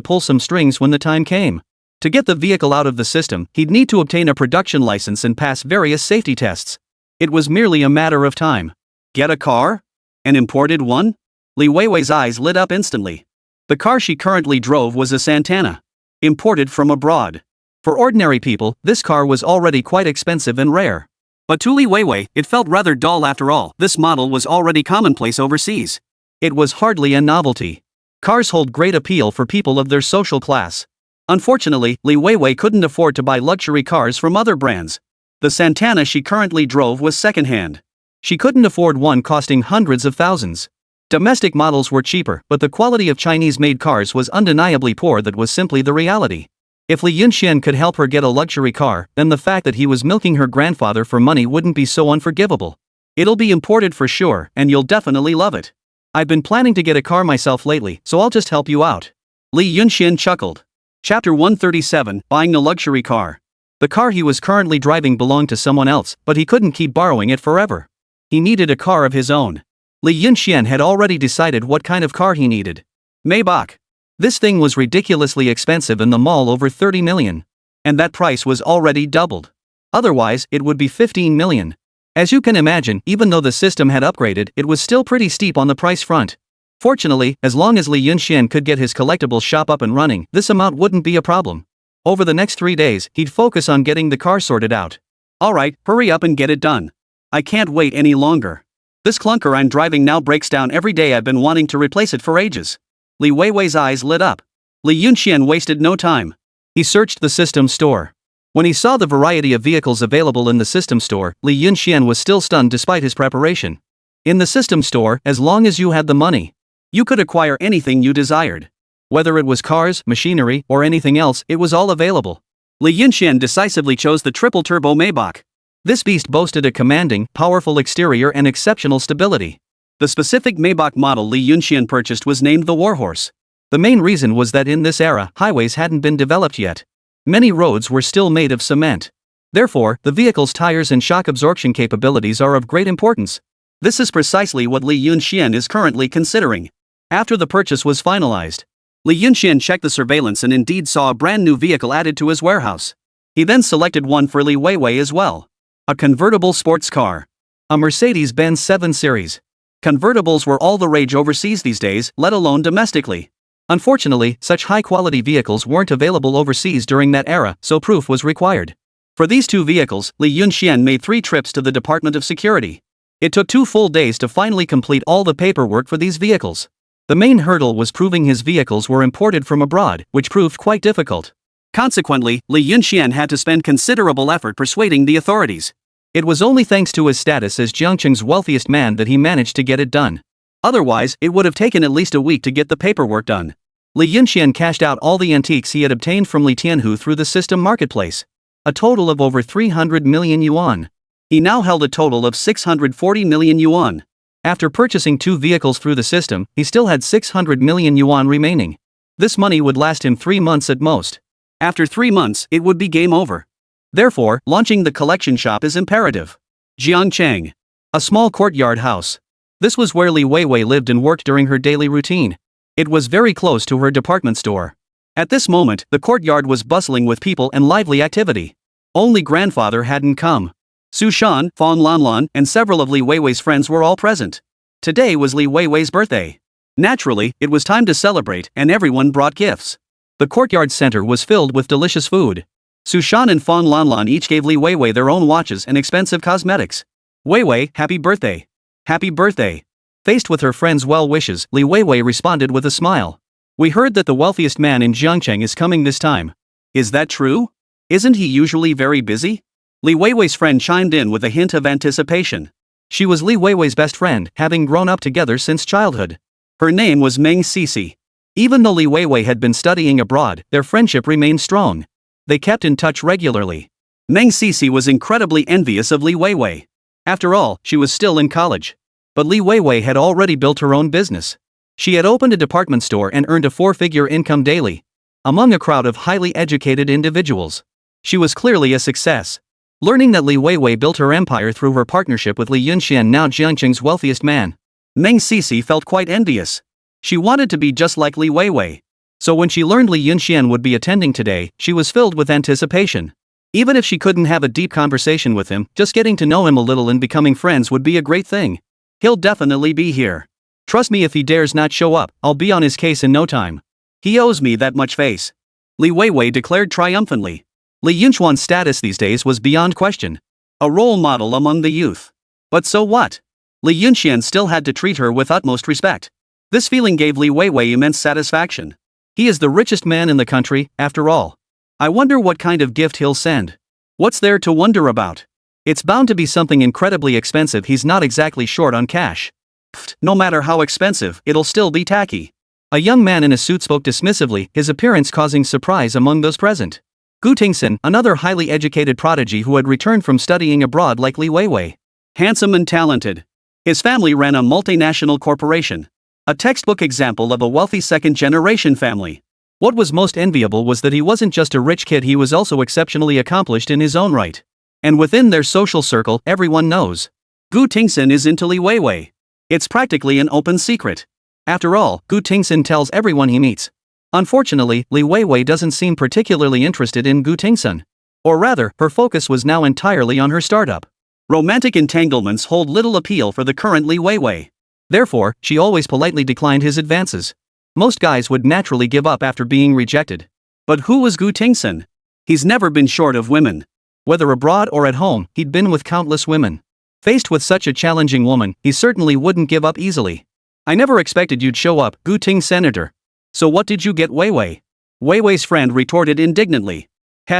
pull some strings when the time came. To get the vehicle out of the system, he'd need to obtain a production license and pass various safety tests. It was merely a matter of time. Get a car? An imported one? Li Weiwei's eyes lit up instantly. The car she currently drove was a Santana. Imported from abroad. For ordinary people, this car was already quite expensive and rare. But to Li Weiwei, it felt rather dull after all. This model was already commonplace overseas. It was hardly a novelty. Cars hold great appeal for people of their social class. Unfortunately, Li Weiwei couldn't afford to buy luxury cars from other brands. The Santana she currently drove was second-hand. She couldn't afford one costing hundreds of thousands. Domestic models were cheaper, but the quality of Chinese-made cars was undeniably poor. That was simply the reality. If Li Yunxian could help her get a luxury car, then the fact that he was milking her grandfather for money wouldn't be so unforgivable. "It'll be imported for sure, and you'll definitely love it. I've been planning to get a car myself lately, so I'll just help you out." Li Yunxian chuckled. Chapter 137, Buying a Luxury Car. The car he was currently driving belonged to someone else, but he couldn't keep borrowing it forever. He needed a car of his own. Li Yunxian had already decided what kind of car he needed. Maybach. This thing was ridiculously expensive in the mall, over 30 million. And that price was already doubled. Otherwise, it would be 15 million. As you can imagine, even though the system had upgraded, it was still pretty steep on the price front. Fortunately, as long as Li Yunxian could get his collectibles shop up and running, this amount wouldn't be a problem. Over the next 3 days, he'd focus on getting the car sorted out. "Alright, hurry up and get it done. I can't wait any longer. This clunker I'm driving now breaks down every day. I've been wanting to replace it for ages." Li Weiwei's eyes lit up. Li Yunxian wasted no time. He searched the system store. When he saw the variety of vehicles available in the system store, Li Yunxian was still stunned despite his preparation. In the system store, as long as you had the money, you could acquire anything you desired. Whether it was cars, machinery, or anything else, it was all available. Li Yunxian decisively chose the triple-turbo Maybach. This beast boasted a commanding, powerful exterior and exceptional stability. The specific Maybach model Li Yunxian purchased was named the Warhorse. The main reason was that in this era, highways hadn't been developed yet. Many roads were still made of cement. Therefore, the vehicle's tires and shock absorption capabilities are of great importance. This is precisely what Li Yunxian is currently considering. After the purchase was finalized, Li Yunxian checked the surveillance and indeed saw a brand new vehicle added to his warehouse. He then selected one for Li Weiwei as well. A convertible sports car. A Mercedes-Benz 7 Series. Convertibles were all the rage overseas these days, let alone domestically. Unfortunately, such high-quality vehicles weren't available overseas during that era, so proof was required. For these two vehicles, Li Yunxian made 3 trips to the Department of Security. It took 2 full days to finally complete all the paperwork for these vehicles. The main hurdle was proving his vehicles were imported from abroad, which proved quite difficult. Consequently, Li Yunxian had to spend considerable effort persuading the authorities. It was only thanks to his status as Jiangcheng's wealthiest man that he managed to get it done. Otherwise, it would have taken at least a week to get the paperwork done. Li Yunxian cashed out all the antiques he had obtained from Li Tianhu through the system marketplace. A total of over 300 million yuan. He now held a total of 640 million yuan. After purchasing 2 vehicles through the system, he still had 600 million yuan remaining. This money would last him 3 months at most. After 3 months, it would be game over. Therefore, launching the collection shop is imperative. Jiangcheng. A small courtyard house. This was where Li Weiwei lived and worked during her daily routine. It was very close to her department store. At this moment, the courtyard was bustling with people and lively activity. Only grandfather hadn't come. Su Shan, Fan Lanlan, and several of Li Weiwei's friends were all present. Today was Li Weiwei's birthday. Naturally, it was time to celebrate, and everyone brought gifts. The courtyard center was filled with delicious food. Su Shan and Fan Lanlan each gave Li Weiwei their own watches and expensive cosmetics. Weiwei, happy birthday. Happy birthday. Faced with her friends' well wishes, Li Weiwei responded with a smile. We heard that the wealthiest man in Jiangcheng is coming this time. Is that true? Isn't he usually very busy? Li Weiwei's friend chimed in with a hint of anticipation. She was Li Weiwei's best friend, having grown up together since childhood. Her name was Meng Sisi. Even though Li Weiwei had been studying abroad, their friendship remained strong. They kept in touch regularly. Meng Sisi was incredibly envious of Li Weiwei. After all, she was still in college. But Li Weiwei had already built her own business. She had opened a department store and earned a 4-figure income daily. Among a crowd of highly educated individuals. She was clearly a success. Learning that Li Weiwei built her empire through her partnership with Li Yunxian, now Jiangcheng's wealthiest man, Meng Sisi felt quite envious. She wanted to be just like Li Weiwei. So when she learned Li Yunxian would be attending today, she was filled with anticipation. Even if she couldn't have a deep conversation with him, just getting to know him a little and becoming friends would be a great thing. He'll definitely be here. Trust me, if he dares not show up, I'll be on his case in no time. He owes me that much face. Li Weiwei declared triumphantly. Li Yunxian's status these days was beyond question. A role model among the youth. But so what? Li Yunxian still had to treat her with utmost respect. This feeling gave Li Weiwei immense satisfaction. He is the richest man in the country, after all. I wonder what kind of gift he'll send. What's there to wonder about? It's bound to be something incredibly expensive. He's not exactly short on cash. Pfft, no matter how expensive, it'll still be tacky. A young man in a suit spoke dismissively, his appearance causing surprise among those present. Gu Tingson, another highly educated prodigy who had returned from studying abroad like Li Weiwei. Handsome and talented. His family ran a multinational corporation. A textbook example of a wealthy second-generation family. What was most enviable was that he wasn't just a rich kid, he was also exceptionally accomplished in his own right. And within their social circle, everyone knows. Gu Tingson is into Li Weiwei. It's practically an open secret. After all, Gu Tingson tells everyone he meets. Unfortunately, Li Weiwei doesn't seem particularly interested in Gu Tingson. Or rather, her focus was now entirely on her startup. Romantic entanglements hold little appeal for the current Li Weiwei. Therefore, she always politely declined his advances. Most guys would naturally give up after being rejected. But who was Gu Tingson? He's never been short of women. Whether abroad or at home, he'd been with countless women. Faced with such a challenging woman, he certainly wouldn't give up easily. I never expected you'd show up, Gu Ting Senator. So what did you get, Weiwei? Weiwei's friend retorted indignantly.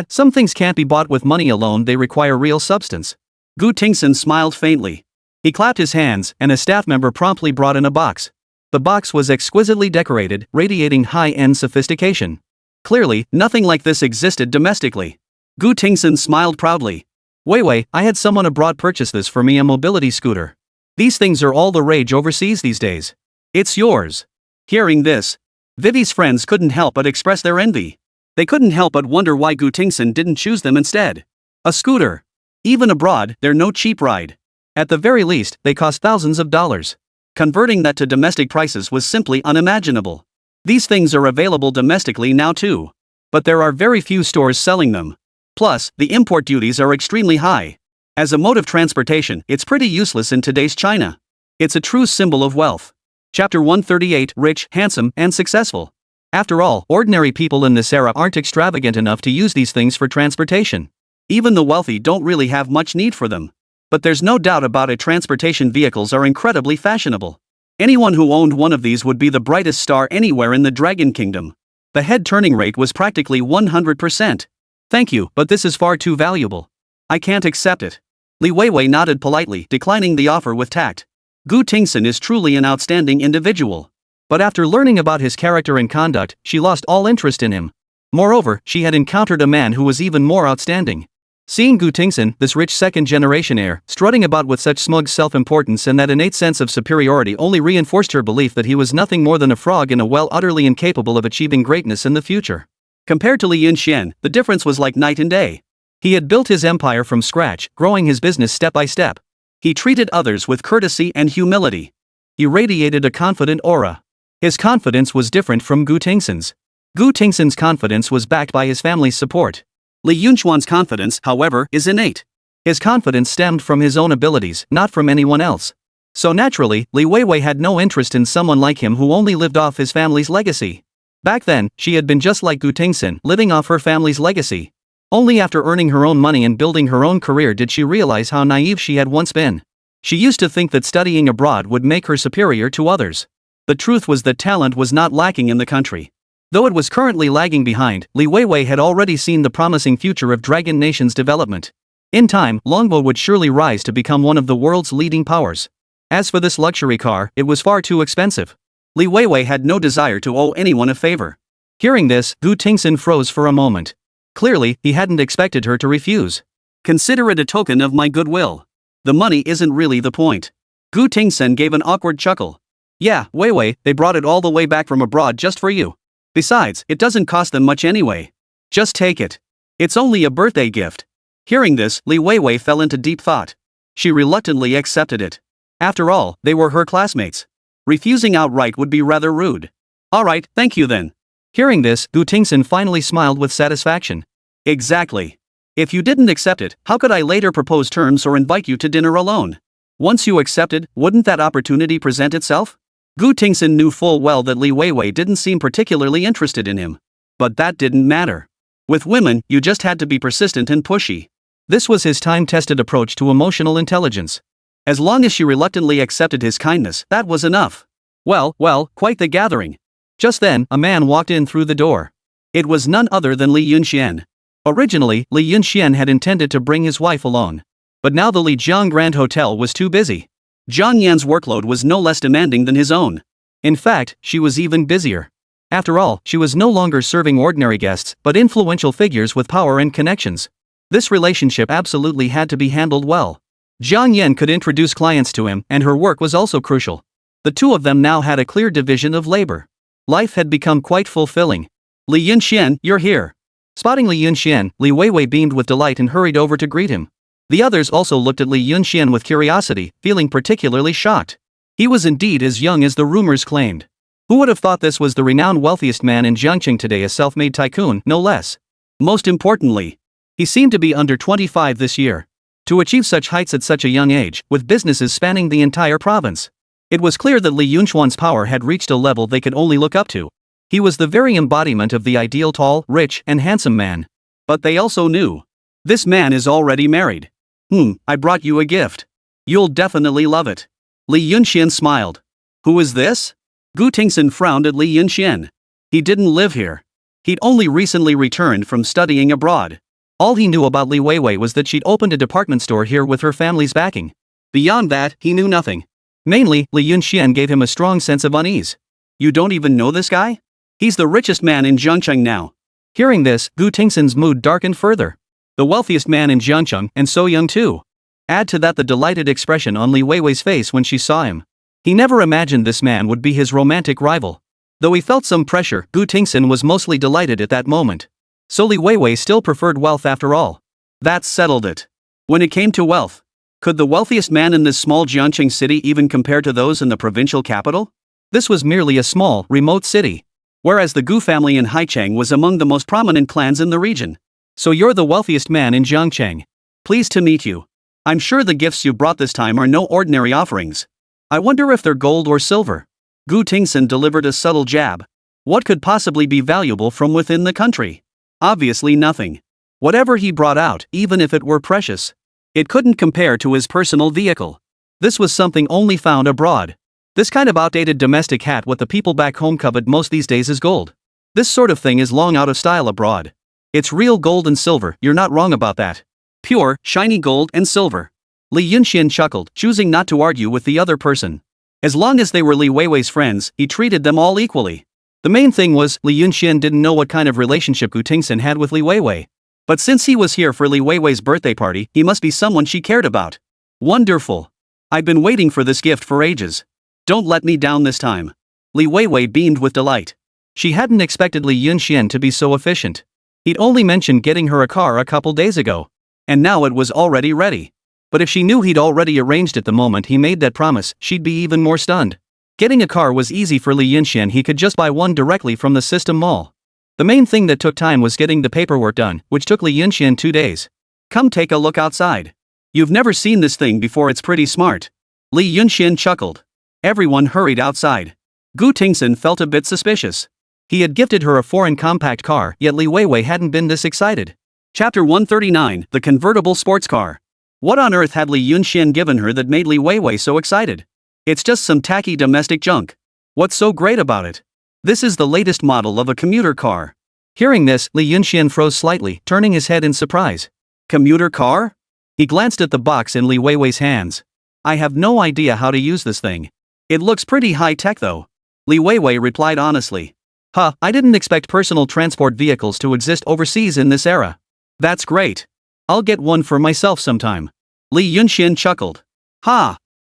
Some things can't be bought with money alone, they require real substance. Gu Tingson smiled faintly. He clapped his hands, and a staff member promptly brought in a box. The box was exquisitely decorated, radiating high-end sophistication. Clearly, nothing like this existed domestically. Gu Tingsun smiled proudly. Wei, I had someone abroad purchase this for me, a mobility scooter. These things are all the rage overseas these days. It's yours. Hearing this, Vivi's friends couldn't help but express their envy. They couldn't help but wonder why Gu Tingsun didn't choose them instead. A scooter. Even abroad, they're no cheap ride. At the very least, they cost thousands of dollars. Converting that to domestic prices was simply unimaginable. These things are available domestically now too. But there are very few stores selling them. Plus, the import duties are extremely high. As a mode of transportation, it's pretty useless in today's China. It's a true symbol of wealth. Chapter 138: Rich, handsome, and successful. After all, ordinary people in this era aren't extravagant enough to use these things for transportation. Even the wealthy don't really have much need for them. But there's no doubt about it, transportation vehicles are incredibly fashionable. Anyone who owned one of these would be the brightest star anywhere in the Dragon Kingdom. The head turning rate was practically 100%. Thank you, but this is far too valuable. I can't accept it. Li Weiwei nodded politely, declining the offer with tact. Gu Tingsun is truly an outstanding individual. But after learning about his character and conduct, she lost all interest in him. Moreover, she had encountered a man who was even more outstanding. Seeing Gu Tingsun, this rich second-generation heir, strutting about with such smug self-importance and that innate sense of superiority only reinforced her belief that he was nothing more than a frog in a well, utterly incapable of achieving greatness in the future. Compared to Li Yunxian, the difference was like night and day. He had built his empire from scratch, growing his business step by step. He treated others with courtesy and humility. He radiated a confident aura. His confidence was different from Gu Tingsun's. Gu Tingsun's confidence was backed by his family's support. Li Yunxuan's confidence, however, is innate. His confidence stemmed from his own abilities, not from anyone else. So naturally, Li Weiwei had no interest in someone like him who only lived off his family's legacy. Back then, she had been just like Gu Tingsun, living off her family's legacy. Only after earning her own money and building her own career did she realize how naive she had once been. She used to think that studying abroad would make her superior to others. The truth was that talent was not lacking in the country. Though it was currently lagging behind, Li Weiwei had already seen the promising future of Dragon Nation's development. In time, Longbo would surely rise to become one of the world's leading powers. As for this luxury car, it was far too expensive. Li Weiwei had no desire to owe anyone a favor. Hearing this, Gu Tingsun froze for a moment. Clearly, he hadn't expected her to refuse. Consider it a token of my goodwill. The money isn't really the point. Gu Tingsun gave an awkward chuckle. Yeah, Weiwei, they brought it all the way back from abroad just for you. Besides, it doesn't cost them much anyway. Just take it. It's only a birthday gift. Hearing this, Li Weiwei fell into deep thought. She reluctantly accepted it. After all, they were her classmates. Refusing outright would be rather rude. Alright, thank you then. Hearing this, Gu Tingsun finally smiled with satisfaction. Exactly. If you didn't accept it, how could I later propose terms or invite you to dinner alone? Once you accepted, wouldn't that opportunity present itself? Gu Tingsun knew full well that Li Weiwei didn't seem particularly interested in him. But that didn't matter. With women, you just had to be persistent and pushy. This was his time-tested approach to emotional intelligence. As long as she reluctantly accepted his kindness, that was enough. Well, quite the gathering. Just then, a man walked in through the door. It was none other than Li Yunxian. Originally, Li Yunxian had intended to bring his wife alone. But now the Lijiang Grand Hotel was too busy. Zhang Yan's workload was no less demanding than his own. In fact, she was even busier. After all, she was no longer serving ordinary guests, but influential figures with power and connections. This relationship absolutely had to be handled well. Zhang Yan could introduce clients to him, and her work was also crucial. The two of them now had a clear division of labor. Life had become quite fulfilling. Li Yunxian, you're here. Spotting Li Yunxian, Li Weiwei beamed with delight and hurried over to greet him. The others also looked at Li Yunxian with curiosity, feeling particularly shocked. He was indeed as young as the rumors claimed. Who would have thought this was the renowned wealthiest man in Jiangqing today, a self-made tycoon, no less. Most importantly, he seemed to be under 25 this year. To achieve such heights at such a young age, with businesses spanning the entire province. It was clear that Li Yunxuan's power had reached a level they could only look up to. He was the very embodiment of the ideal tall, rich, and handsome man. But they also knew. This man is already married. I brought you a gift. You'll definitely love it. Li Yunxian smiled. Who is this? Gu Tingsun frowned at Li Yunxian. He didn't live here. He'd only recently returned from studying abroad. All he knew about Li Weiwei was that she'd opened a department store here with her family's backing. Beyond that, he knew nothing. Mainly, Li Yunxian gave him a strong sense of unease. You don't even know this guy? He's the richest man in Jiangcheng now. Hearing this, Gu Tingsen's mood darkened further. The wealthiest man in Jiangcheng, and so young too. Add to that the delighted expression on Li Weiwei's face when she saw him. He never imagined this man would be his romantic rival. Though he felt some pressure, Gu Tingsen was mostly delighted at that moment. So Li Weiwei still preferred wealth after all. That settled it. When it came to wealth, could the wealthiest man in this small Jiangcheng city even compare to those in the provincial capital? This was merely a small, remote city. Whereas the Gu family in Haicheng was among the most prominent clans in the region. So you're the wealthiest man in Jiangcheng. Pleased to meet you. I'm sure the gifts you brought this time are no ordinary offerings. I wonder if they're gold or silver. Gu Tingsen delivered a subtle jab. What could possibly be valuable from within the country? Obviously nothing. Whatever he brought out, even if it were precious, it couldn't compare to his personal vehicle. This was something only found abroad. This kind of outdated domestic hat what the people back home covet most these days is gold. This sort of thing is long out of style abroad. It's real gold and silver, you're not wrong about that. Pure, shiny gold and silver. Li Yunxian chuckled, choosing not to argue with the other person. As long as they were Li Weiwei's friends, he treated them all equally. The main thing was, Li Yunxian didn't know what kind of relationship Gu Tingsen had with Li Weiwei. But since he was here for Li Weiwei's birthday party, he must be someone she cared about. Wonderful. I've been waiting for this gift for ages. Don't let me down this time. Li Weiwei beamed with delight. She hadn't expected Li Yunxian to be so efficient. He'd only mentioned getting her a car a couple days ago. And now it was already ready. But if she knew he'd already arranged it the moment he made that promise, she'd be even more stunned. Getting a car was easy for Li Yunxian, he could just buy one directly from the system mall. The main thing that took time was getting the paperwork done, which took Li Yunxian 2 days. Come take a look outside. You've never seen this thing before, it's pretty smart. Li Yunxian chuckled. Everyone hurried outside. Gu Tingsen felt a bit suspicious. He had gifted her a foreign compact car, yet Li Weiwei hadn't been this excited. Chapter 139, The Convertible Sports Car. What on earth had Li Yunxian given her that made Li Weiwei so excited? It's just some tacky domestic junk. What's so great about it? This is the latest model of a commuter car. Hearing this, Li Yunxian froze slightly, turning his head in surprise. Commuter car? He glanced at the box in Li Weiwei's hands. I have no idea how to use this thing. It looks pretty high-tech though. Li Weiwei replied honestly. I didn't expect personal transport vehicles to exist overseas in this era. That's great. I'll get one for myself sometime. Li Yunxian chuckled.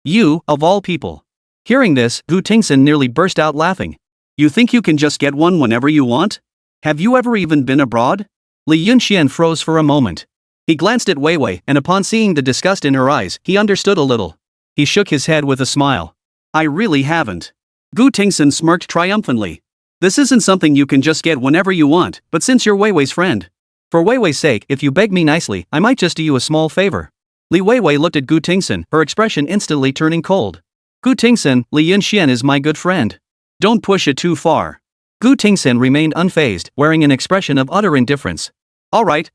You, of all people. Hearing this, Gu Tingsen nearly burst out laughing. You think you can just get one whenever you want? Have you ever even been abroad? Li Yunxian froze for a moment. He glanced at Weiwei, and upon seeing the disgust in her eyes, he understood a little. He shook his head with a smile. I really haven't. Gu Tingsen smirked triumphantly. This isn't something you can just get whenever you want, but since you're Weiwei's friend. For Weiwei's sake, if you beg me nicely, I might just do you a small favor. Li Weiwei looked at Gu Tingsen, her expression instantly turning cold. Gu Tingsen, Li Yunxian is my good friend. Don't push it too far. Gu Tingsen remained unfazed, wearing an expression of utter indifference. Alright.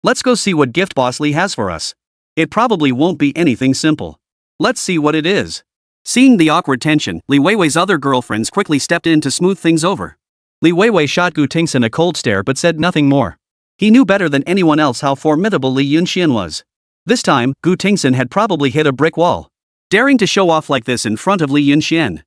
Let's go see what gift Boss Li has for us. It probably won't be anything simple. Let's see what it is. Seeing the awkward tension, Li Weiwei's other girlfriends quickly stepped in to smooth things over. Li Weiwei shot Gu Tingsen a cold stare but said nothing more. He knew better than anyone else how formidable Li Yunxian was. This time, Gu Tingsen had probably hit a brick wall. Daring to show off like this in front of Li Yunxian.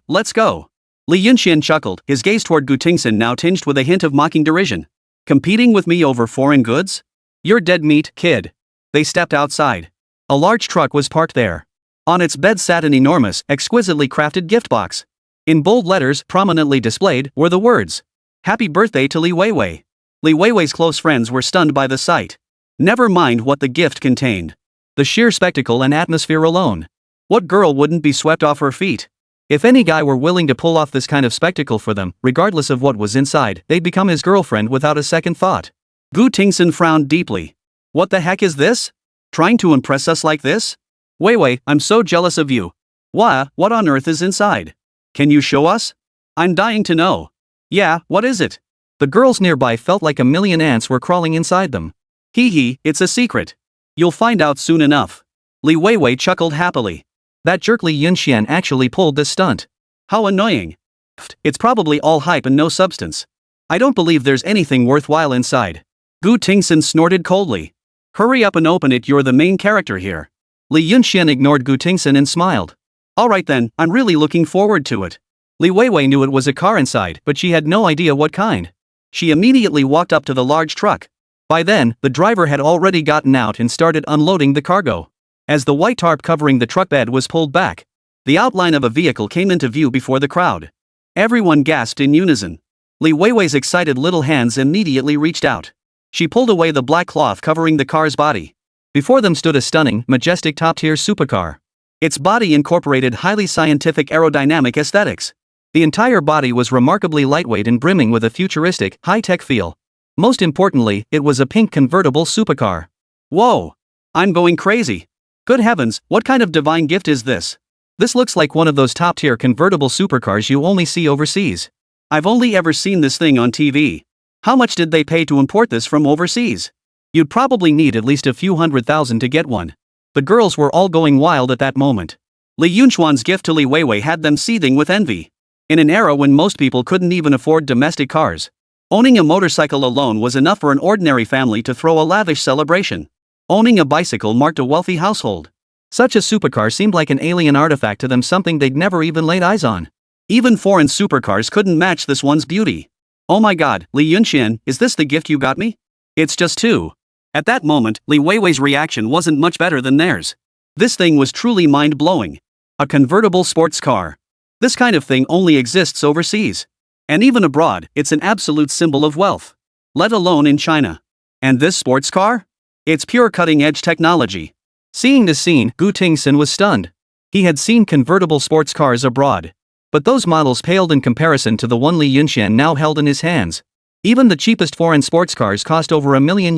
Let's go. Li Yunxian chuckled, his gaze toward Gu Tingsen now tinged with a hint of mocking derision. Competing with me over foreign goods? You're dead meat, kid. They stepped outside. A large truck was parked there. On its bed sat an enormous, exquisitely crafted gift box. In bold letters, prominently displayed, were the words, Happy birthday to Li Weiwei. Li Weiwei's close friends were stunned by the sight. Never mind what the gift contained. The sheer spectacle and atmosphere alone. What girl wouldn't be swept off her feet? If any guy were willing to pull off this kind of spectacle for them, regardless of what was inside, they'd become his girlfriend without a second thought. Gu Tingsen frowned deeply. What the heck is this? Trying to impress us like this? Weiwei, I'm so jealous of you. What on earth is inside? Can you show us? I'm dying to know. Yeah, what is it? The girls nearby felt like a million ants were crawling inside them. It's a secret. You'll find out soon enough. Li Weiwei chuckled happily. That jerk Li Yunxian actually pulled this stunt. How annoying. It's probably all hype and no substance. I don't believe there's anything worthwhile inside. Gu Tingsen snorted coldly. Hurry up and open it, you're the main character here. Li Yunxian ignored Gu Tingsen and smiled. Alright then, I'm really looking forward to it. Li Weiwei knew it was a car inside, but she had no idea what kind. She immediately walked up to the large truck. By then, the driver had already gotten out and started unloading the cargo. As the white tarp covering the truck bed was pulled back, the outline of a vehicle came into view before the crowd. Everyone gasped in unison. Li Weiwei's excited little hands immediately reached out. She pulled away the black cloth covering the car's body. Before them stood a stunning, majestic top-tier supercar. Its body incorporated highly scientific aerodynamic aesthetics. The entire body was remarkably lightweight and brimming with a futuristic, high-tech feel. Most importantly, it was a pink convertible supercar. Whoa! I'm going crazy. Good heavens, what kind of divine gift is this? This looks like one of those top-tier convertible supercars you only see overseas. I've only ever seen this thing on TV. How much did they pay to import this from overseas? You'd probably need at least a few $100,000 to get one. The girls were all going wild at that moment. Li Yunxuan's gift to Li Weiwei had them seething with envy. In an era when most people couldn't even afford domestic cars, owning a motorcycle alone was enough for an ordinary family to throw a lavish celebration. Owning a bicycle marked a wealthy household. Such a supercar seemed like an alien artifact to them, something they'd never even laid eyes on. Even foreign supercars couldn't match this one's beauty. Oh my god, Li Yunxian, is this the gift you got me? It's just two. At that moment, Li Weiwei's reaction wasn't much better than theirs. This thing was truly mind-blowing. A convertible sports car. This kind of thing only exists overseas. And even abroad, it's an absolute symbol of wealth. Let alone in China. And this sports car? It's pure cutting-edge technology. Seeing this scene, Gu Tingsun was stunned. He had seen convertible sports cars abroad. But those models paled in comparison to the one Li Yunxian now held in his hands. Even the cheapest foreign sports cars cost over $1 million.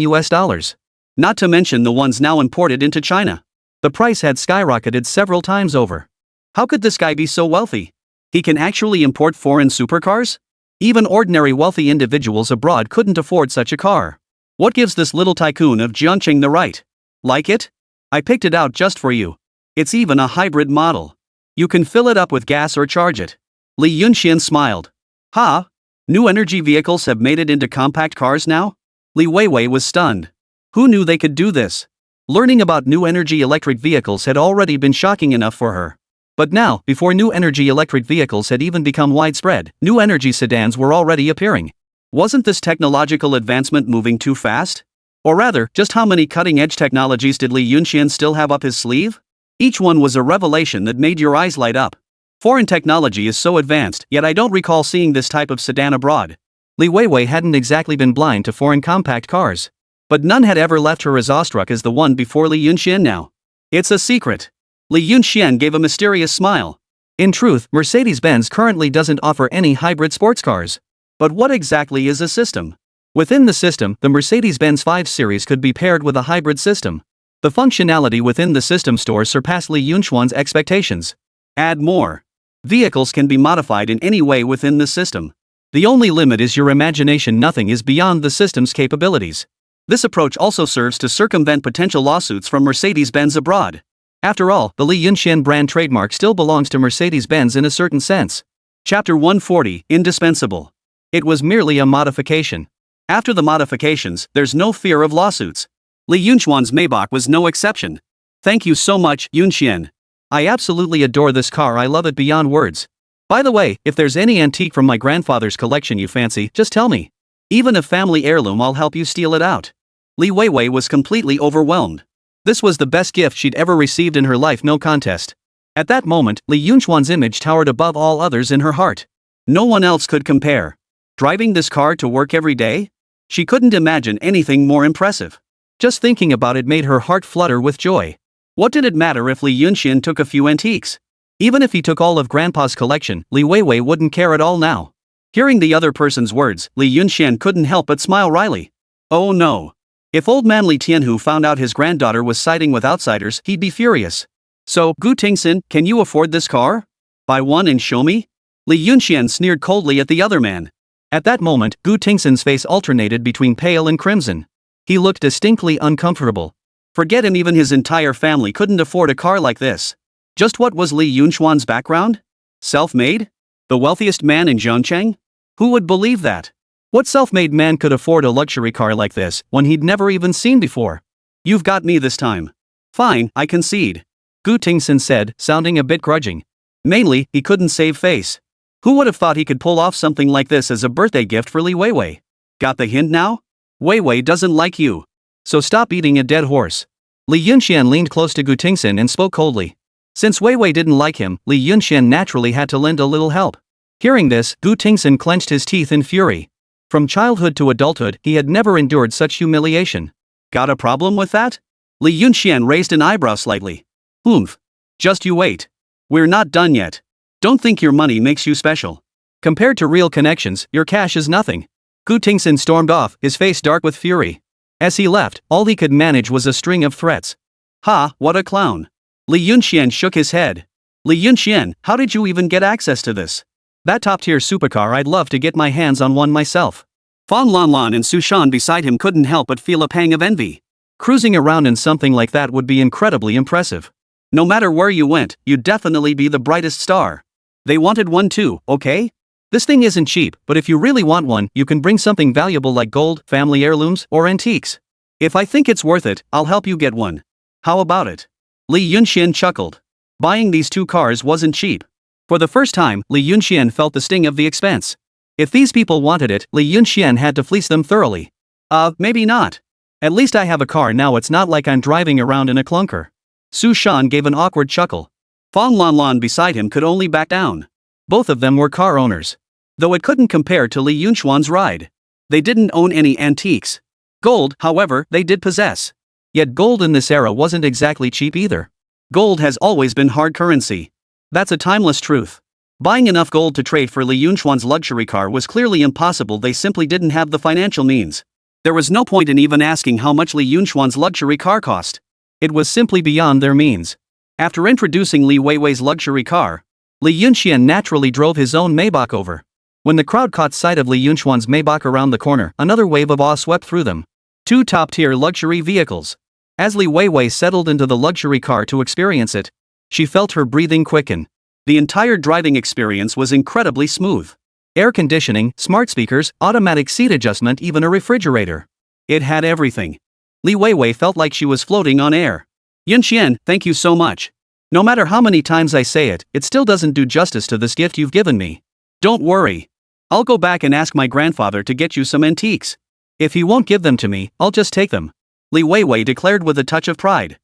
Not to mention the ones now imported into China. The price had skyrocketed several times over. How could this guy be so wealthy? He can actually import foreign supercars? Even ordinary wealthy individuals abroad couldn't afford such a car. What gives this little tycoon of Jiangqing the right? Like it? I picked it out just for you. It's even a hybrid model. You can fill it up with gas or charge it. Li Yunxian smiled. Ha! New energy vehicles have made it into compact cars now? Li Weiwei was stunned. Who knew they could do this? Learning about new energy electric vehicles had already been shocking enough for her. But now, before new energy electric vehicles had even become widespread, new energy sedans were already appearing. Wasn't this technological advancement moving too fast? Or rather, just how many cutting-edge technologies did Li Yunxian still have up his sleeve? Each one was a revelation that made your eyes light up. Foreign technology is so advanced, yet I don't recall seeing this type of sedan abroad. Li Weiwei hadn't exactly been blind to foreign compact cars. But none had ever left her as awestruck as the one before Li Yunxian now. It's a secret. Li Yunxian gave a mysterious smile. In truth, Mercedes-Benz currently doesn't offer any hybrid sports cars. But what exactly is a system? Within the system, the Mercedes-Benz 5 Series could be paired with a hybrid system. The functionality within the system store surpassed Li Yunxuan's expectations. Add more. Vehicles can be modified in any way within the system. The only limit is your imagination. Nothing is beyond the system's capabilities. This approach also serves to circumvent potential lawsuits from Mercedes-Benz abroad. After all, the Li Yunxian brand trademark still belongs to Mercedes-Benz in a certain sense. Chapter 140, Indispensable. It was merely a modification. After the modifications, there's no fear of lawsuits. Li Yunxuan's Maybach was no exception. Thank you so much, Yunxian. I absolutely adore this car. I love it beyond words. By the way, if there's any antique from my grandfather's collection you fancy, just tell me. Even a family heirloom, I'll help you steal it out. Li Weiwei was completely overwhelmed. This was the best gift she'd ever received in her life, no contest. At that moment, Li Yunxuan's image towered above all others in her heart. No one else could compare. Driving this car to work every day? She couldn't imagine anything more impressive. Just thinking about it made her heart flutter with joy. What did it matter if Li Yunxian took a few antiques? Even if he took all of Grandpa's collection, Li Weiwei wouldn't care at all now. Hearing the other person's words, Li Yunxian couldn't help but smile wryly. Oh no. If old man Li Tianhu found out his granddaughter was siding with outsiders, he'd be furious. So, Gu Tingsun, can you afford this car? Buy one and show me? Li Yunxian sneered coldly at the other man. At that moment, Gu Tingsun's face alternated between pale and crimson. He looked distinctly uncomfortable. Forget him, even his entire family couldn't afford a car like this. Just what was Li Yunxuan's background? Self-made? The wealthiest man in Zhongcheng? Who would believe that? What self-made man could afford a luxury car like this, one he'd never even seen before? You've got me this time. Fine, I concede. Gu Tingsun said, sounding a bit grudging. Mainly, he couldn't save face. Who would have thought he could pull off something like this as a birthday gift for Li Weiwei? Got the hint now? Weiwei doesn't like you. So stop beating a dead horse. Li Yunxian leaned close to Gu Tingxin and spoke coldly. Since Weiwei didn't like him, Li Yunxian naturally had to lend a little help. Hearing this, Gu Tingxin clenched his teeth in fury. From childhood to adulthood, he had never endured such humiliation. Got a problem with that? Li Yunxian raised an eyebrow slightly. Just you wait. We're not done yet. Don't think your money makes you special. Compared to real connections, your cash is nothing. Gu Tingxin stormed off, his face dark with fury. As he left, all he could manage was a string of threats. Ha, what a clown. Li Yunxian shook his head. Li Yunxian, how did you even get access to this? That top-tier supercar, I'd love to get my hands on one myself. Fan Lanlan and Su Shan beside him couldn't help but feel a pang of envy. Cruising around in something like that would be incredibly impressive. No matter where you went, you'd definitely be the brightest star. They wanted one too, okay? This thing isn't cheap, but if you really want one, you can bring something valuable like gold, family heirlooms, or antiques. If I think it's worth it, I'll help you get one. How about it? Li Yunxian chuckled. Buying these two cars wasn't cheap. For the first time, Li Yunxian felt the sting of the expense. If these people wanted it, Li Yunxian had to fleece them thoroughly. Maybe not. At least I have a car now, it's not like I'm driving around in a clunker. Su Shan gave an awkward chuckle. Fan Lanlan beside him could only back down. Both of them were car owners. Though it couldn't compare to Li Yunxuan's ride. They didn't own any antiques. Gold, however, they did possess. Yet gold in this era wasn't exactly cheap either. Gold has always been hard currency. That's a timeless truth. Buying enough gold to trade for Li Yunxuan's luxury car was clearly impossible. They simply didn't have the financial means. There was no point in even asking how much Li Yunxuan's luxury car cost. It was simply beyond their means. After introducing Li Weiwei's luxury car, Li Yunxian naturally drove his own Maybach over. When the crowd caught sight of Li Yunxuan's Maybach around the corner, another wave of awe swept through them. Two top-tier luxury vehicles. As Li Weiwei settled into the luxury car to experience it, she felt her breathing quicken. The entire driving experience was incredibly smooth. Air conditioning, smart speakers, automatic seat adjustment, even a refrigerator. It had everything. Li Weiwei felt like she was floating on air. Yunxian, thank you so much. No matter how many times I say it, it still doesn't do justice to this gift you've given me. Don't worry. I'll go back and ask my grandfather to get you some antiques. If he won't give them to me, I'll just take them. Li Weiwei declared with a touch of pride.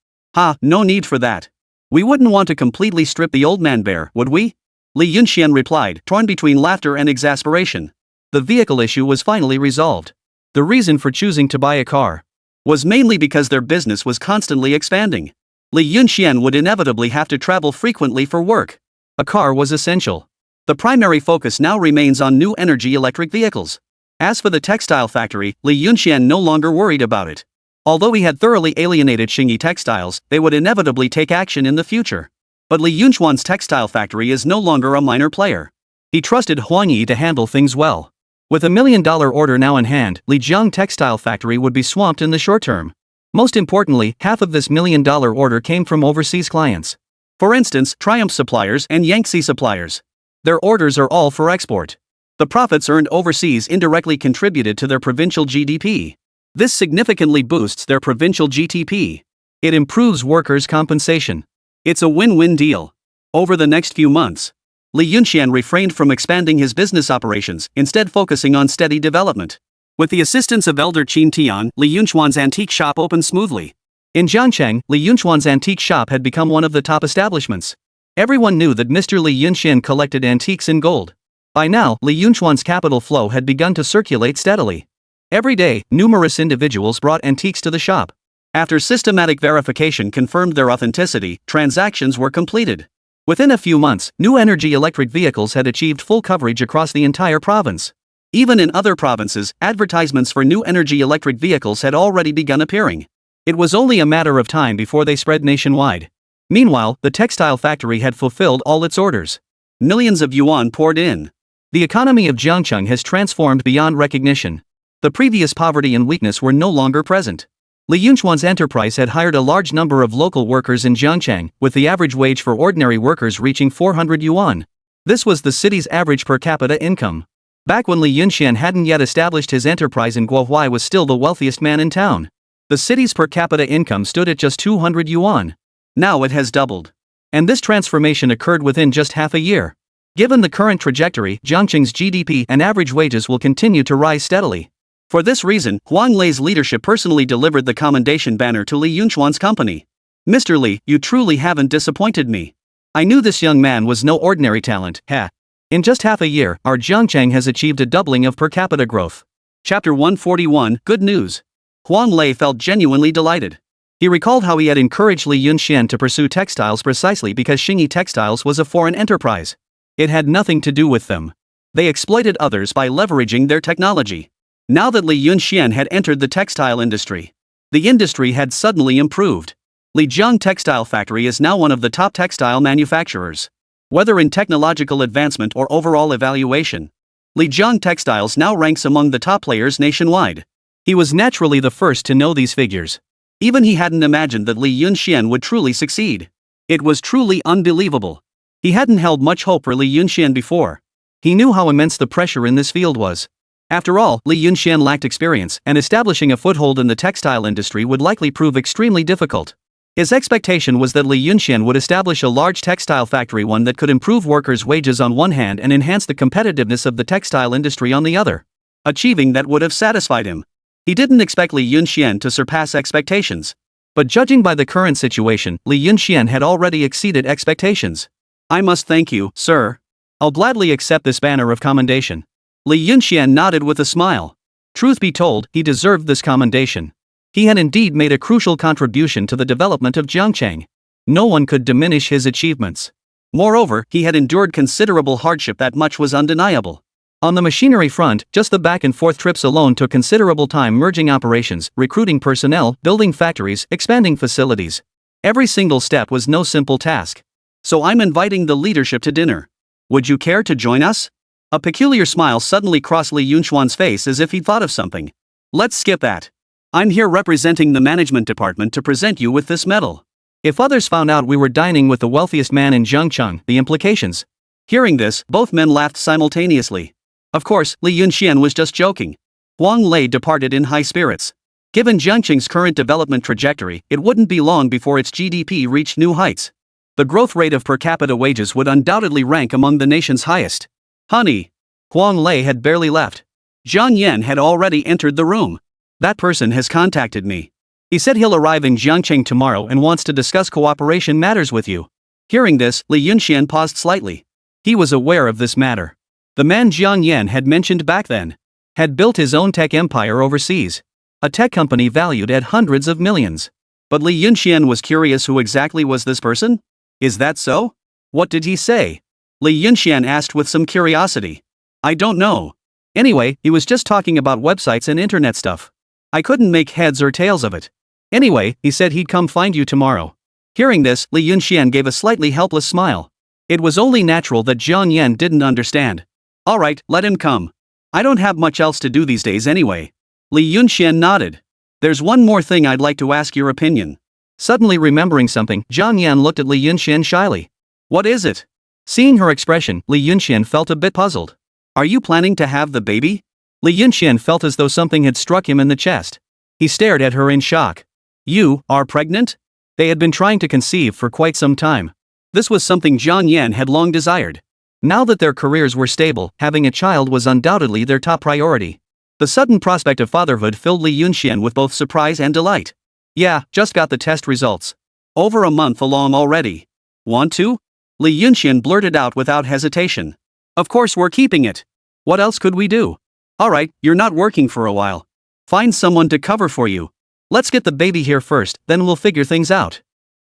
No need for that. We wouldn't want to completely strip the old man bare, would we? Li Yunxian replied, torn between laughter and exasperation. The vehicle issue was finally resolved. The reason for choosing to buy a car was mainly because their business was constantly expanding. Li Yunxian would inevitably have to travel frequently for work. A car was essential. The primary focus now remains on new energy electric vehicles. As for the textile factory, Li Yunxian no longer worried about it. Although he had thoroughly alienated Xingyi Textiles, they would inevitably take action in the future. But Li Yunxuan's textile factory is no longer a minor player. He trusted Huang Yi to handle things well. With $1 million order now in hand, Lijiang Textile Factory would be swamped in the short term. Most importantly, half of this $1 million order came from overseas clients. For instance, Triumph suppliers and Yangtze suppliers. Their orders are all for export. The profits earned overseas indirectly contributed to their provincial GDP. This significantly boosts their provincial GDP. It improves workers' compensation. It's a win-win deal. Over the next few months, Li Yunxian refrained from expanding his business operations, instead focusing on steady development. With the assistance of Elder Qin Tian, Li Yunxuan's antique shop opened smoothly. In Jiangcheng, Li Yunxuan's antique shop had become one of the top establishments. Everyone knew that Mr. Li Yunxian collected antiques in gold. By now, Li Yunxuan's capital flow had begun to circulate steadily. Every day, numerous individuals brought antiques to the shop. After systematic verification confirmed their authenticity, transactions were completed. Within a few months, new energy electric vehicles had achieved full coverage across the entire province. Even in other provinces, advertisements for new energy electric vehicles had already begun appearing. It was only a matter of time before they spread nationwide. Meanwhile, the textile factory had fulfilled all its orders. Millions of yuan poured in. The economy of Jiangcheng has transformed beyond recognition. The previous poverty and weakness were no longer present. Li Yunxuan's enterprise had hired a large number of local workers in Jiangcheng, with the average wage for ordinary workers reaching 400 yuan. This was the city's average per capita income. Back when Li Yunxian hadn't yet established his enterprise in Guohuai was still the wealthiest man in town. The city's per capita income stood at just 200 yuan. Now it has doubled. And this transformation occurred within just half a year. Given the current trajectory, Jiangqing's GDP and average wages will continue to rise steadily. For this reason, Huang Lei's leadership personally delivered the commendation banner to Li Yunchuan's company. Mr. Li, you truly haven't disappointed me. I knew this young man was no ordinary talent, ha. In just half a year, our Jiangqing has achieved a doubling of per capita growth. Chapter 141, Good News. Huang Lei felt genuinely delighted. He recalled how he had encouraged Li Yunxian to pursue textiles precisely because Xingyi Textiles was a foreign enterprise. It had nothing to do with them. They exploited others by leveraging their technology. Now that Li Yunxian had entered the textile industry, the industry had suddenly improved. Lijiang Textile Factory is now one of the top textile manufacturers. Whether in technological advancement or overall evaluation, Lijiang Textiles now ranks among the top players nationwide. He was naturally the first to know these figures. Even he hadn't imagined that Li Yunxian would truly succeed. It was truly unbelievable. He hadn't held much hope for Li Yunxian before. He knew how immense the pressure in this field was. After all, Li Yunxian lacked experience, and establishing a foothold in the textile industry would likely prove extremely difficult. His expectation was that Li Yunxian would establish a large textile factory, one that could improve workers' wages on one hand and enhance the competitiveness of the textile industry on the other. Achieving that would have satisfied him. He didn't expect Li Yunxian to surpass expectations. But judging by the current situation, Li Yunxian had already exceeded expectations. I must thank you, sir. I'll gladly accept this banner of commendation. Li Yunxian nodded with a smile. Truth be told, he deserved this commendation. He had indeed made a crucial contribution to the development of Jiangqing. No one could diminish his achievements. Moreover, he had endured considerable hardship, that much was undeniable. On the machinery front, just the back and forth trips alone took considerable time, merging operations, recruiting personnel, building factories, expanding facilities. Every single step was no simple task. So I'm inviting the leadership to dinner. Would you care to join us? A peculiar smile suddenly crossed Li Yunchuan's face as if he'd thought of something. Let's skip that. I'm here representing the management department to present you with this medal. If others found out we were dining with the wealthiest man in Jiangcheng, the implications. Hearing this, both men laughed simultaneously. Of course, Li Yunxian was just joking. Huang Lei departed in high spirits. Given Jiangqing's current development trajectory, it wouldn't be long before its GDP reached new heights. The growth rate of per capita wages would undoubtedly rank among the nation's highest. Honey. Huang Lei had barely left. Zhang Yan had already entered the room. That person has contacted me. He said he'll arrive in Jiangqing tomorrow and wants to discuss cooperation matters with you. Hearing this, Li Yunxian paused slightly. He was aware of this matter. The man Zhang Yan had mentioned back then had built his own tech empire overseas. A tech company valued at hundreds of millions. But Li Yunxian was curious, who exactly was this person? Is that so? What did he say? Li Yunxian asked with some curiosity. I don't know. Anyway, he was just talking about websites and internet stuff. I couldn't make heads or tails of it. Anyway, he said he'd come find you tomorrow. Hearing this, Li Yunxian gave a slightly helpless smile. It was only natural that Zhang Yan didn't understand. Alright, let him come. I don't have much else to do these days anyway. Li Yunxian nodded. There's one more thing I'd like to ask your opinion. Suddenly remembering something, Zhang Yan looked at Li Yunxian shyly. What is it? Seeing her expression, Li Yunxian felt a bit puzzled. Are you planning to have the baby? Li Yunxian felt as though something had struck him in the chest. He stared at her in shock. You are pregnant? They had been trying to conceive for quite some time. This was something Zhang Yan had long desired. Now that their careers were stable, having a child was undoubtedly their top priority. The sudden prospect of fatherhood filled Li Yunxian with both surprise and delight. Yeah, just got the test results. Over a month along already. Want to? Li Yunxian blurted out without hesitation. Of course we're keeping it. What else could we do? Alright, you're not working for a while. Find someone to cover for you. Let's get the baby here first, then we'll figure things out.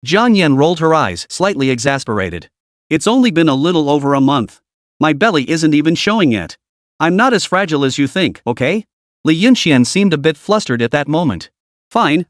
Zhang Yan rolled her eyes, slightly exasperated. It's only been a little over a month. My belly isn't even showing yet. I'm not as fragile as you think, okay? Li Yunxian seemed a bit flustered at that moment. Fine.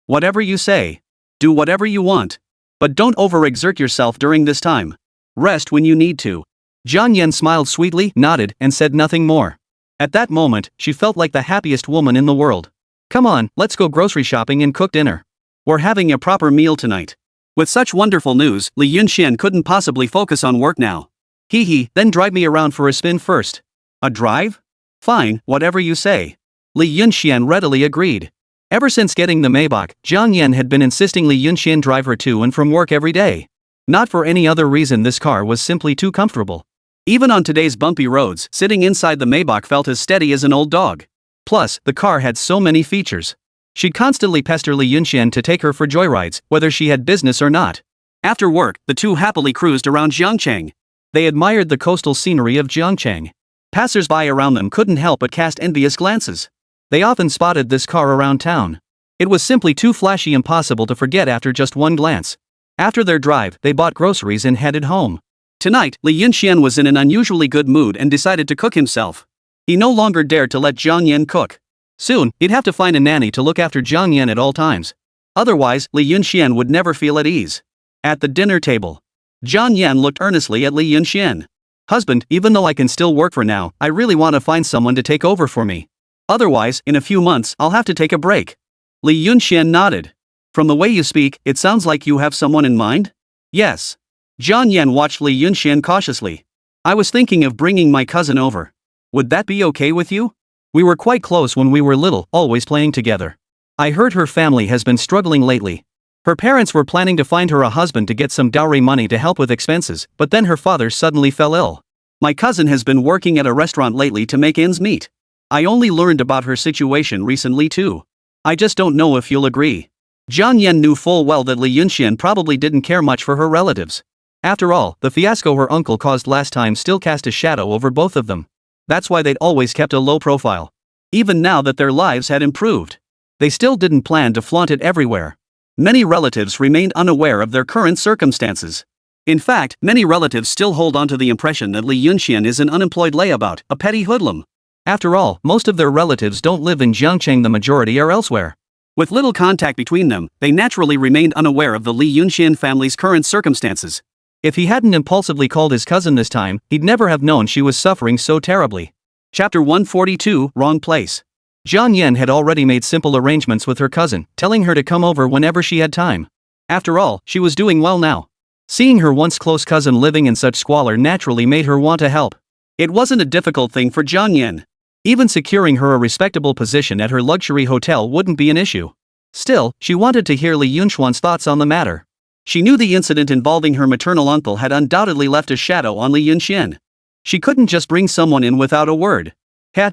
Whatever you say. Do whatever you want. But don't overexert yourself during this time. Rest when you need to. Zhang Yan smiled sweetly, nodded, and said nothing more. At that moment, she felt like the happiest woman in the world. Come on, let's go grocery shopping and cook dinner. We're having a proper meal tonight. With such wonderful news, Li Yunxian couldn't possibly focus on work now. Then drive me around for a spin first. A drive? Fine, whatever you say. Li Yunxian readily agreed. Ever since getting the Maybach, Zhang Yan had been insisting Li Yunxian drive her to and from work every day. Not for any other reason, this car was simply too comfortable. Even on today's bumpy roads, sitting inside the Maybach felt as steady as an old dog. Plus, the car had so many features. She'd constantly pester Li Yunxian to take her for joyrides, whether she had business or not. After work, the two happily cruised around Jiangcheng. They admired the coastal scenery of Jiangcheng. Passers-by around them couldn't help but cast envious glances. They often spotted this car around town. It was simply too flashy, impossible to forget after just one glance. After their drive, they bought groceries and headed home. Tonight, Li Yunxian was in an unusually good mood and decided to cook himself. He no longer dared to let Jiang Yan cook. Soon, he'd have to find a nanny to look after Jiang Yan at all times. Otherwise, Li Yunxian would never feel at ease. At the dinner table, Jiang Yan looked earnestly at Li Yunxian. "Husband, even though I can still work for now, I really want to find someone to take over for me. Otherwise, in a few months, I'll have to take a break." Li Yunxian nodded. "From the way you speak, it sounds like you have someone in mind?" "Yes." Jiang Yan watched Li Yunxian cautiously. "I was thinking of bringing my cousin over. Would that be okay with you? We were quite close when we were little, always playing together. I heard her family has been struggling lately. Her parents were planning to find her a husband to get some dowry money to help with expenses, but then her father suddenly fell ill. My cousin has been working at a restaurant lately to make ends meet. I only learned about her situation recently too. I just don't know if you'll agree." Jiang Yan knew full well that Li Yunxian probably didn't care much for her relatives. After all, the fiasco her uncle caused last time still cast a shadow over both of them. That's why they'd always kept a low profile. Even now that their lives had improved, they still didn't plan to flaunt it everywhere. Many relatives remained unaware of their current circumstances. In fact, many relatives still hold on to the impression that Li Yunxian is an unemployed layabout, a petty hoodlum. After all, most of their relatives don't live in Jiangcheng, the majority are elsewhere. With little contact between them, they naturally remained unaware of the Li Yunxian family's current circumstances. If he hadn't impulsively called his cousin this time, he'd never have known she was suffering so terribly. Chapter 142, Wrong Place. Jiang Yan had already made simple arrangements with her cousin, telling her to come over whenever she had time. After all, she was doing well now. Seeing her once close cousin living in such squalor naturally made her want to help. It wasn't a difficult thing for Jiang Yan. Even securing her a respectable position at her luxury hotel wouldn't be an issue. Still, she wanted to hear Li Yunxian's thoughts on the matter. She knew the incident involving her maternal uncle had undoubtedly left a shadow on Li Yunxian. She couldn't just bring someone in without a word.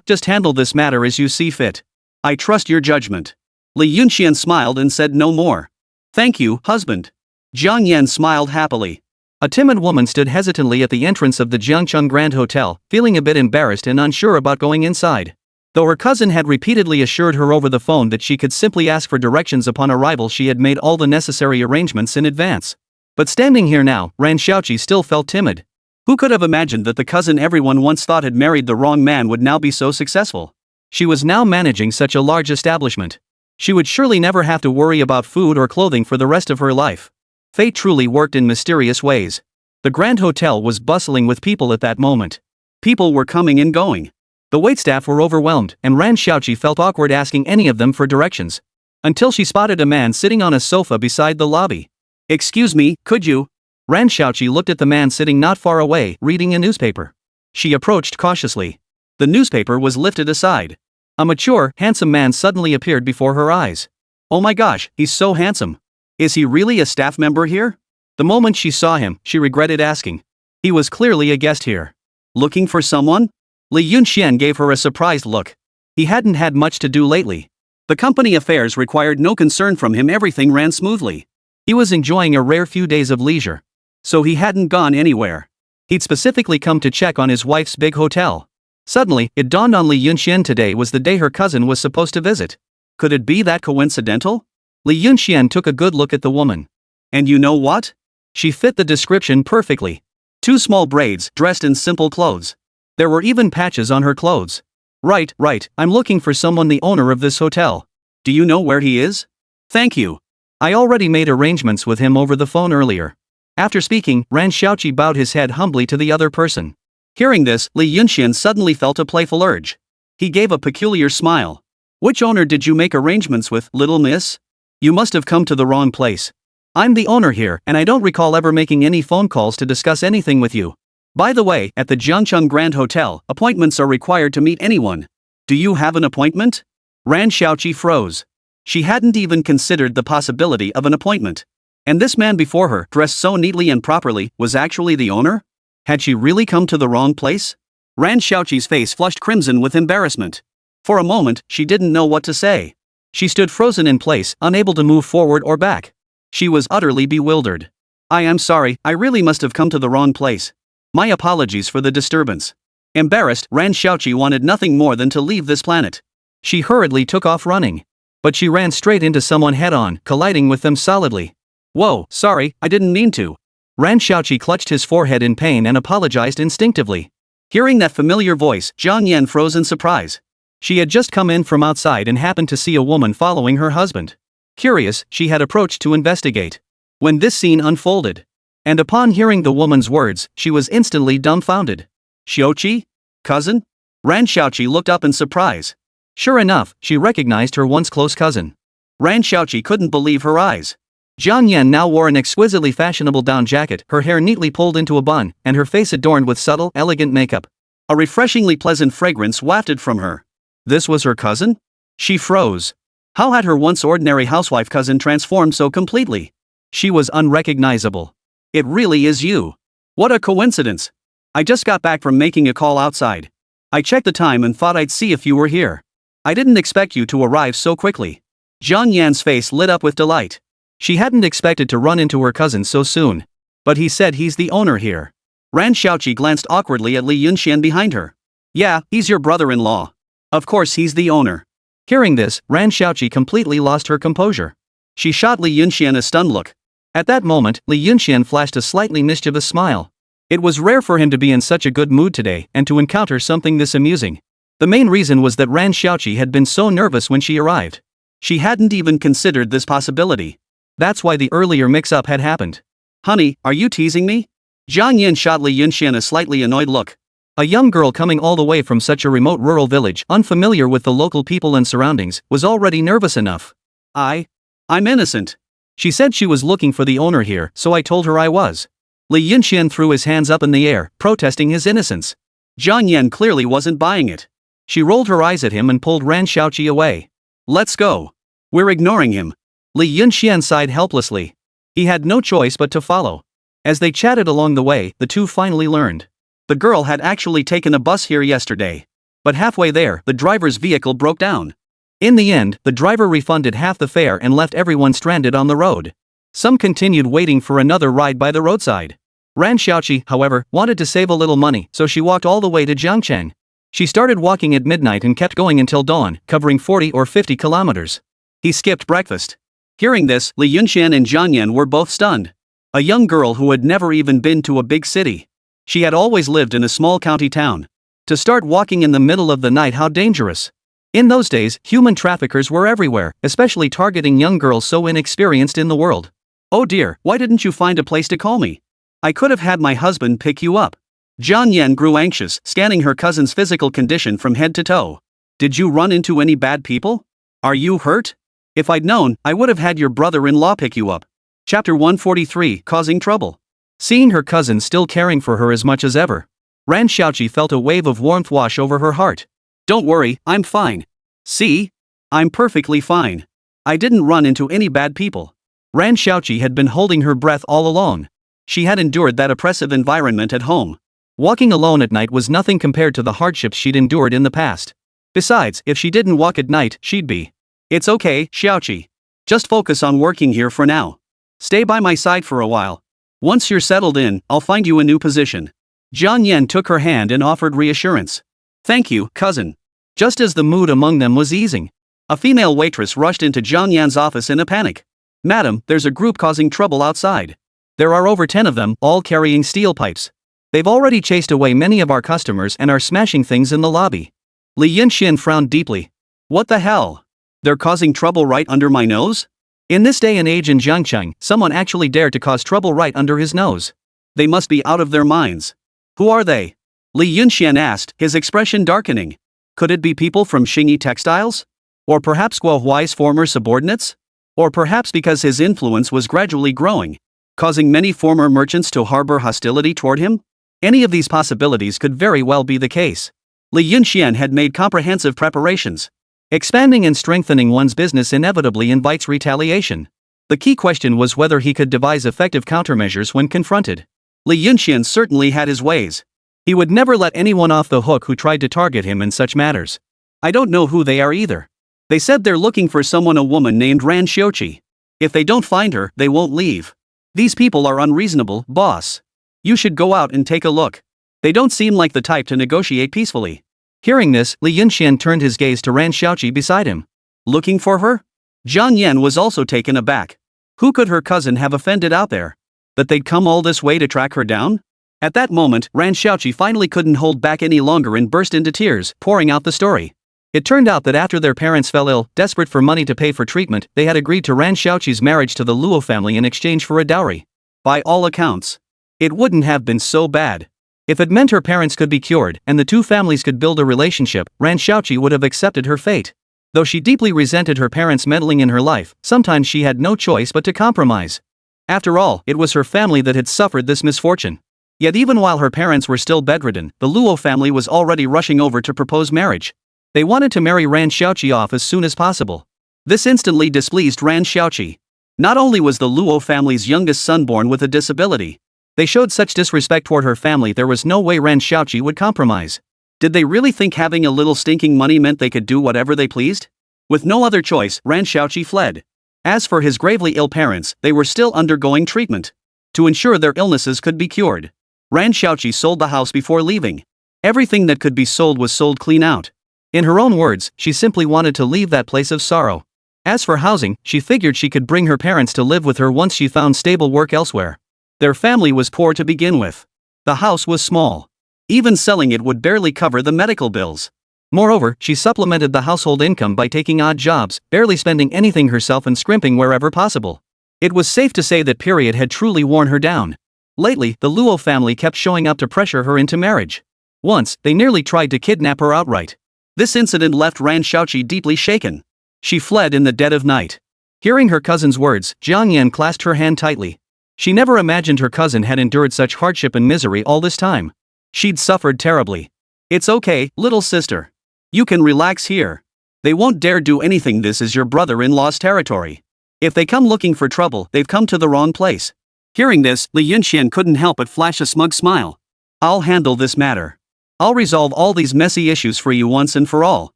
Just handle this matter as you see fit. I trust your judgment." Li Yunxian smiled and said no more. "Thank you, husband." Jiang Yan smiled happily. A timid woman stood hesitantly at the entrance of the Jiangcheng Grand Hotel, feeling a bit embarrassed and unsure about going inside. Though her cousin had repeatedly assured her over the phone that she could simply ask for directions upon arrival, she had made all the necessary arrangements in advance. But standing here now, Ran Xiaoqi still felt timid. Who could have imagined that the cousin everyone once thought had married the wrong man would now be so successful? She was now managing such a large establishment. She would surely never have to worry about food or clothing for the rest of her life. Fate truly worked in mysterious ways. The Grand Hotel was bustling with people at that moment. People were coming and going. The waitstaff were overwhelmed, and Ran Xiaoqi felt awkward asking any of them for directions. Until she spotted a man sitting on a sofa beside the lobby. "Excuse me, could you?" Ran Xiaoqi looked at the man sitting not far away, reading a newspaper. She approached cautiously. The newspaper was lifted aside. A mature, handsome man suddenly appeared before her eyes. "Oh my gosh, he's so handsome. Is he really a staff member here?" The moment she saw him, she regretted asking. He was clearly a guest here. "Looking for someone?" Li Yunxian gave her a surprised look. He hadn't had much to do lately. The company affairs required no concern from him, everything ran smoothly. He was enjoying a rare few days of leisure. So he hadn't gone anywhere. He'd specifically come to check on his wife's big hotel. Suddenly, it dawned on Li Yunxian today was the day her cousin was supposed to visit. Could it be that coincidental? Li Yunxian took a good look at the woman. And you know what? She fit the description perfectly. 2 small braids, dressed in simple clothes. There were even patches on her clothes. Right, I'm looking for someone, the owner of this hotel. Do you know where he is?" "Thank you. I already made arrangements with him over the phone earlier." After speaking, Ran Xiaoqi bowed his head humbly to the other person. Hearing this, Li Yunxian suddenly felt a playful urge. He gave a peculiar smile. "Which owner did you make arrangements with, little miss? You must have come to the wrong place. I'm the owner here, and I don't recall ever making any phone calls to discuss anything with you. By the way, at the Jiangcheng Grand Hotel, appointments are required to meet anyone. Do you have an appointment?" Ran Xiaoqi froze. She hadn't even considered the possibility of an appointment. And this man before her, dressed so neatly and properly, was actually the owner? Had she really come to the wrong place? Ran Xiaoqi's face flushed crimson with embarrassment. For a moment, she didn't know what to say. She stood frozen in place, unable to move forward or back. She was utterly bewildered. I am sorry, I really must have come to the wrong place. My apologies for the disturbance. Embarrassed, Ran Xiaoqi wanted nothing more than to leave this planet. She hurriedly took off running. But she ran straight into someone head-on, colliding with them solidly. Whoa, sorry, I didn't mean to. Ran Xiaoqi clutched his forehead in pain and apologized instinctively. Hearing that familiar voice, Zhang Yan froze in surprise. She had just come in from outside and happened to see a woman following her husband. Curious, she had approached to investigate. When this scene unfolded. And upon hearing the woman's words, she was instantly dumbfounded. Xiaoqi? Cousin? Ran Xiaoqi looked up in surprise. Sure enough, she recognized her once close cousin. Ran Xiaoqi couldn't believe her eyes. Zhang Yan now wore an exquisitely fashionable down jacket, her hair neatly pulled into a bun, and her face adorned with subtle, elegant makeup. A refreshingly pleasant fragrance wafted from her. This was her cousin? She froze. How had her once ordinary housewife cousin transformed so completely? She was unrecognizable. It really is you. What a coincidence. I just got back from making a call outside. I checked the time and thought I'd see if you were here. I didn't expect you to arrive so quickly. Zhang Yan's face lit up with delight. She hadn't expected to run into her cousin so soon. But he said he's the owner here. Ran Xiaoqi glanced awkwardly at Li Yunxian behind her. Yeah, he's your brother-in-law. Of course he's the owner. Hearing this, Ran Xiaoqi completely lost her composure. She shot Li Yunxian a stunned look. At that moment, Li Yunxian flashed a slightly mischievous smile. It was rare for him to be in such a good mood today and to encounter something this amusing. The main reason was that Ran Xiaoqi had been so nervous when she arrived. She hadn't even considered this possibility. That's why the earlier mix-up had happened. Honey, are you teasing me? Zhang Yan shot Li Yunxian a slightly annoyed look. A young girl coming all the way from such a remote rural village, unfamiliar with the local people and surroundings, was already nervous enough. I'm innocent. She said she was looking for the owner here, so I told her I was. Li Yunxian threw his hands up in the air, protesting his innocence. Zhang Yan clearly wasn't buying it. She rolled her eyes at him and pulled Ran Xiaoqi away. Let's go. We're ignoring him. Li Yunxian sighed helplessly. He had no choice but to follow. As they chatted along the way, the two finally learned. The girl had actually taken a bus here yesterday. But halfway there, the driver's vehicle broke down. In the end, the driver refunded half the fare and left everyone stranded on the road. Some continued waiting for another ride by the roadside. Ran Xiaoqi, however, wanted to save a little money, so she walked all the way to Jiangcheng. She started walking at midnight and kept going until dawn, covering 40 or 50 kilometers. He skipped breakfast. Hearing this, Li Yunxian and Zhang Yan were both stunned. A young girl who had never even been to a big city. She had always lived in a small county town. To start walking in the middle of the night, how dangerous. In those days, human traffickers were everywhere, especially targeting young girls so inexperienced in the world. Oh dear, why didn't you find a place to call me? I could have had my husband pick you up. Zhang Yan grew anxious, scanning her cousin's physical condition from head to toe. Did you run into any bad people? Are you hurt? If I'd known, I would have had your brother-in-law pick you up. Chapter 143, Causing Trouble. Seeing her cousin still caring for her as much as ever, Ran Xiaoqi felt a wave of warmth wash over her heart. Don't worry, I'm fine. See? I'm perfectly fine. I didn't run into any bad people. Ran Xiaoqi had been holding her breath all along. She had endured that oppressive environment at home. Walking alone at night was nothing compared to the hardships she'd endured in the past. Besides, if she didn't walk at night, she'd be. It's okay, Xiaoqi. Just focus on working here for now. Stay by my side for a while. Once you're settled in, I'll find you a new position. Zhang Yan took her hand and offered reassurance. Thank you, cousin. Just as the mood among them was easing, a female waitress rushed into Zhang Yan's office in a panic. Madam, there's a group causing trouble outside. There are over 10 of them, all carrying steel pipes. They've already chased away many of our customers and are smashing things in the lobby. Li Yunxian frowned deeply. What the hell? They're causing trouble right under my nose? In this day and age in Jiangcheng, someone actually dared to cause trouble right under his nose. They must be out of their minds. Who are they? Li Yunxian asked, his expression darkening. Could it be people from Xingyi Textiles? Or perhaps Guo Huai's former subordinates? Or perhaps because his influence was gradually growing, causing many former merchants to harbor hostility toward him? Any of these possibilities could very well be the case. Li Yunxian had made comprehensive preparations. Expanding and strengthening one's business inevitably invites retaliation. The key question was whether he could devise effective countermeasures when confronted. Li Yunxian certainly had his ways. He would never let anyone off the hook who tried to target him in such matters. I don't know who they are either. They said they're looking for someone, a woman named Ran Xiuqi. If they don't find her, they won't leave. These people are unreasonable, boss. You should go out and take a look. They don't seem like the type to negotiate peacefully. Hearing this, Li Yunxian turned his gaze to Ran Xiuqi beside him. Looking for her? Zhang Yan was also taken aback. Who could her cousin have offended out there? That they'd come all this way to track her down? At that moment, Ran Xiuqi finally couldn't hold back any longer and burst into tears, pouring out the story. It turned out that after their parents fell ill, desperate for money to pay for treatment, they had agreed to Ran Xiuqi's marriage to the Luo family in exchange for a dowry. By all accounts, it wouldn't have been so bad. If it meant her parents could be cured and the two families could build a relationship, Ran Xiuqi would have accepted her fate. Though she deeply resented her parents meddling in her life, sometimes she had no choice but to compromise. After all, it was her family that had suffered this misfortune. Yet even while her parents were still bedridden, the Luo family was already rushing over to propose marriage. They wanted to marry Ran Xiuqi off as soon as possible. This instantly displeased Ran Xiuqi. Not only was the Luo family's youngest son born with a disability, they showed such disrespect toward her family there was no way Ran Xiuqi would compromise. Did they really think having a little stinking money meant they could do whatever they pleased? With no other choice, Ran Xiuqi fled. As for his gravely ill parents, they were still undergoing treatment. To ensure their illnesses could be cured, Ran Xiuqi sold the house before leaving. Everything that could be sold was sold clean out. In her own words, she simply wanted to leave that place of sorrow. As for housing, she figured she could bring her parents to live with her once she found stable work elsewhere. Their family was poor to begin with. The house was small. Even selling it would barely cover the medical bills. Moreover, she supplemented the household income by taking odd jobs, barely spending anything herself and scrimping wherever possible. It was safe to say that period had truly worn her down. Lately, the Luo family kept showing up to pressure her into marriage. Once, they nearly tried to kidnap her outright. This incident left Ran Xiuqi deeply shaken. She fled in the dead of night. Hearing her cousin's words, Zhang Yan clasped her hand tightly. She never imagined her cousin had endured such hardship and misery all this time. She'd suffered terribly. It's okay, little sister. You can relax here. They won't dare do anything. This is your brother-in-law's territory. If they come looking for trouble, they've come to the wrong place. Hearing this, Li Yunxian couldn't help but flash a smug smile. I'll handle this matter. I'll resolve all these messy issues for you once and for all.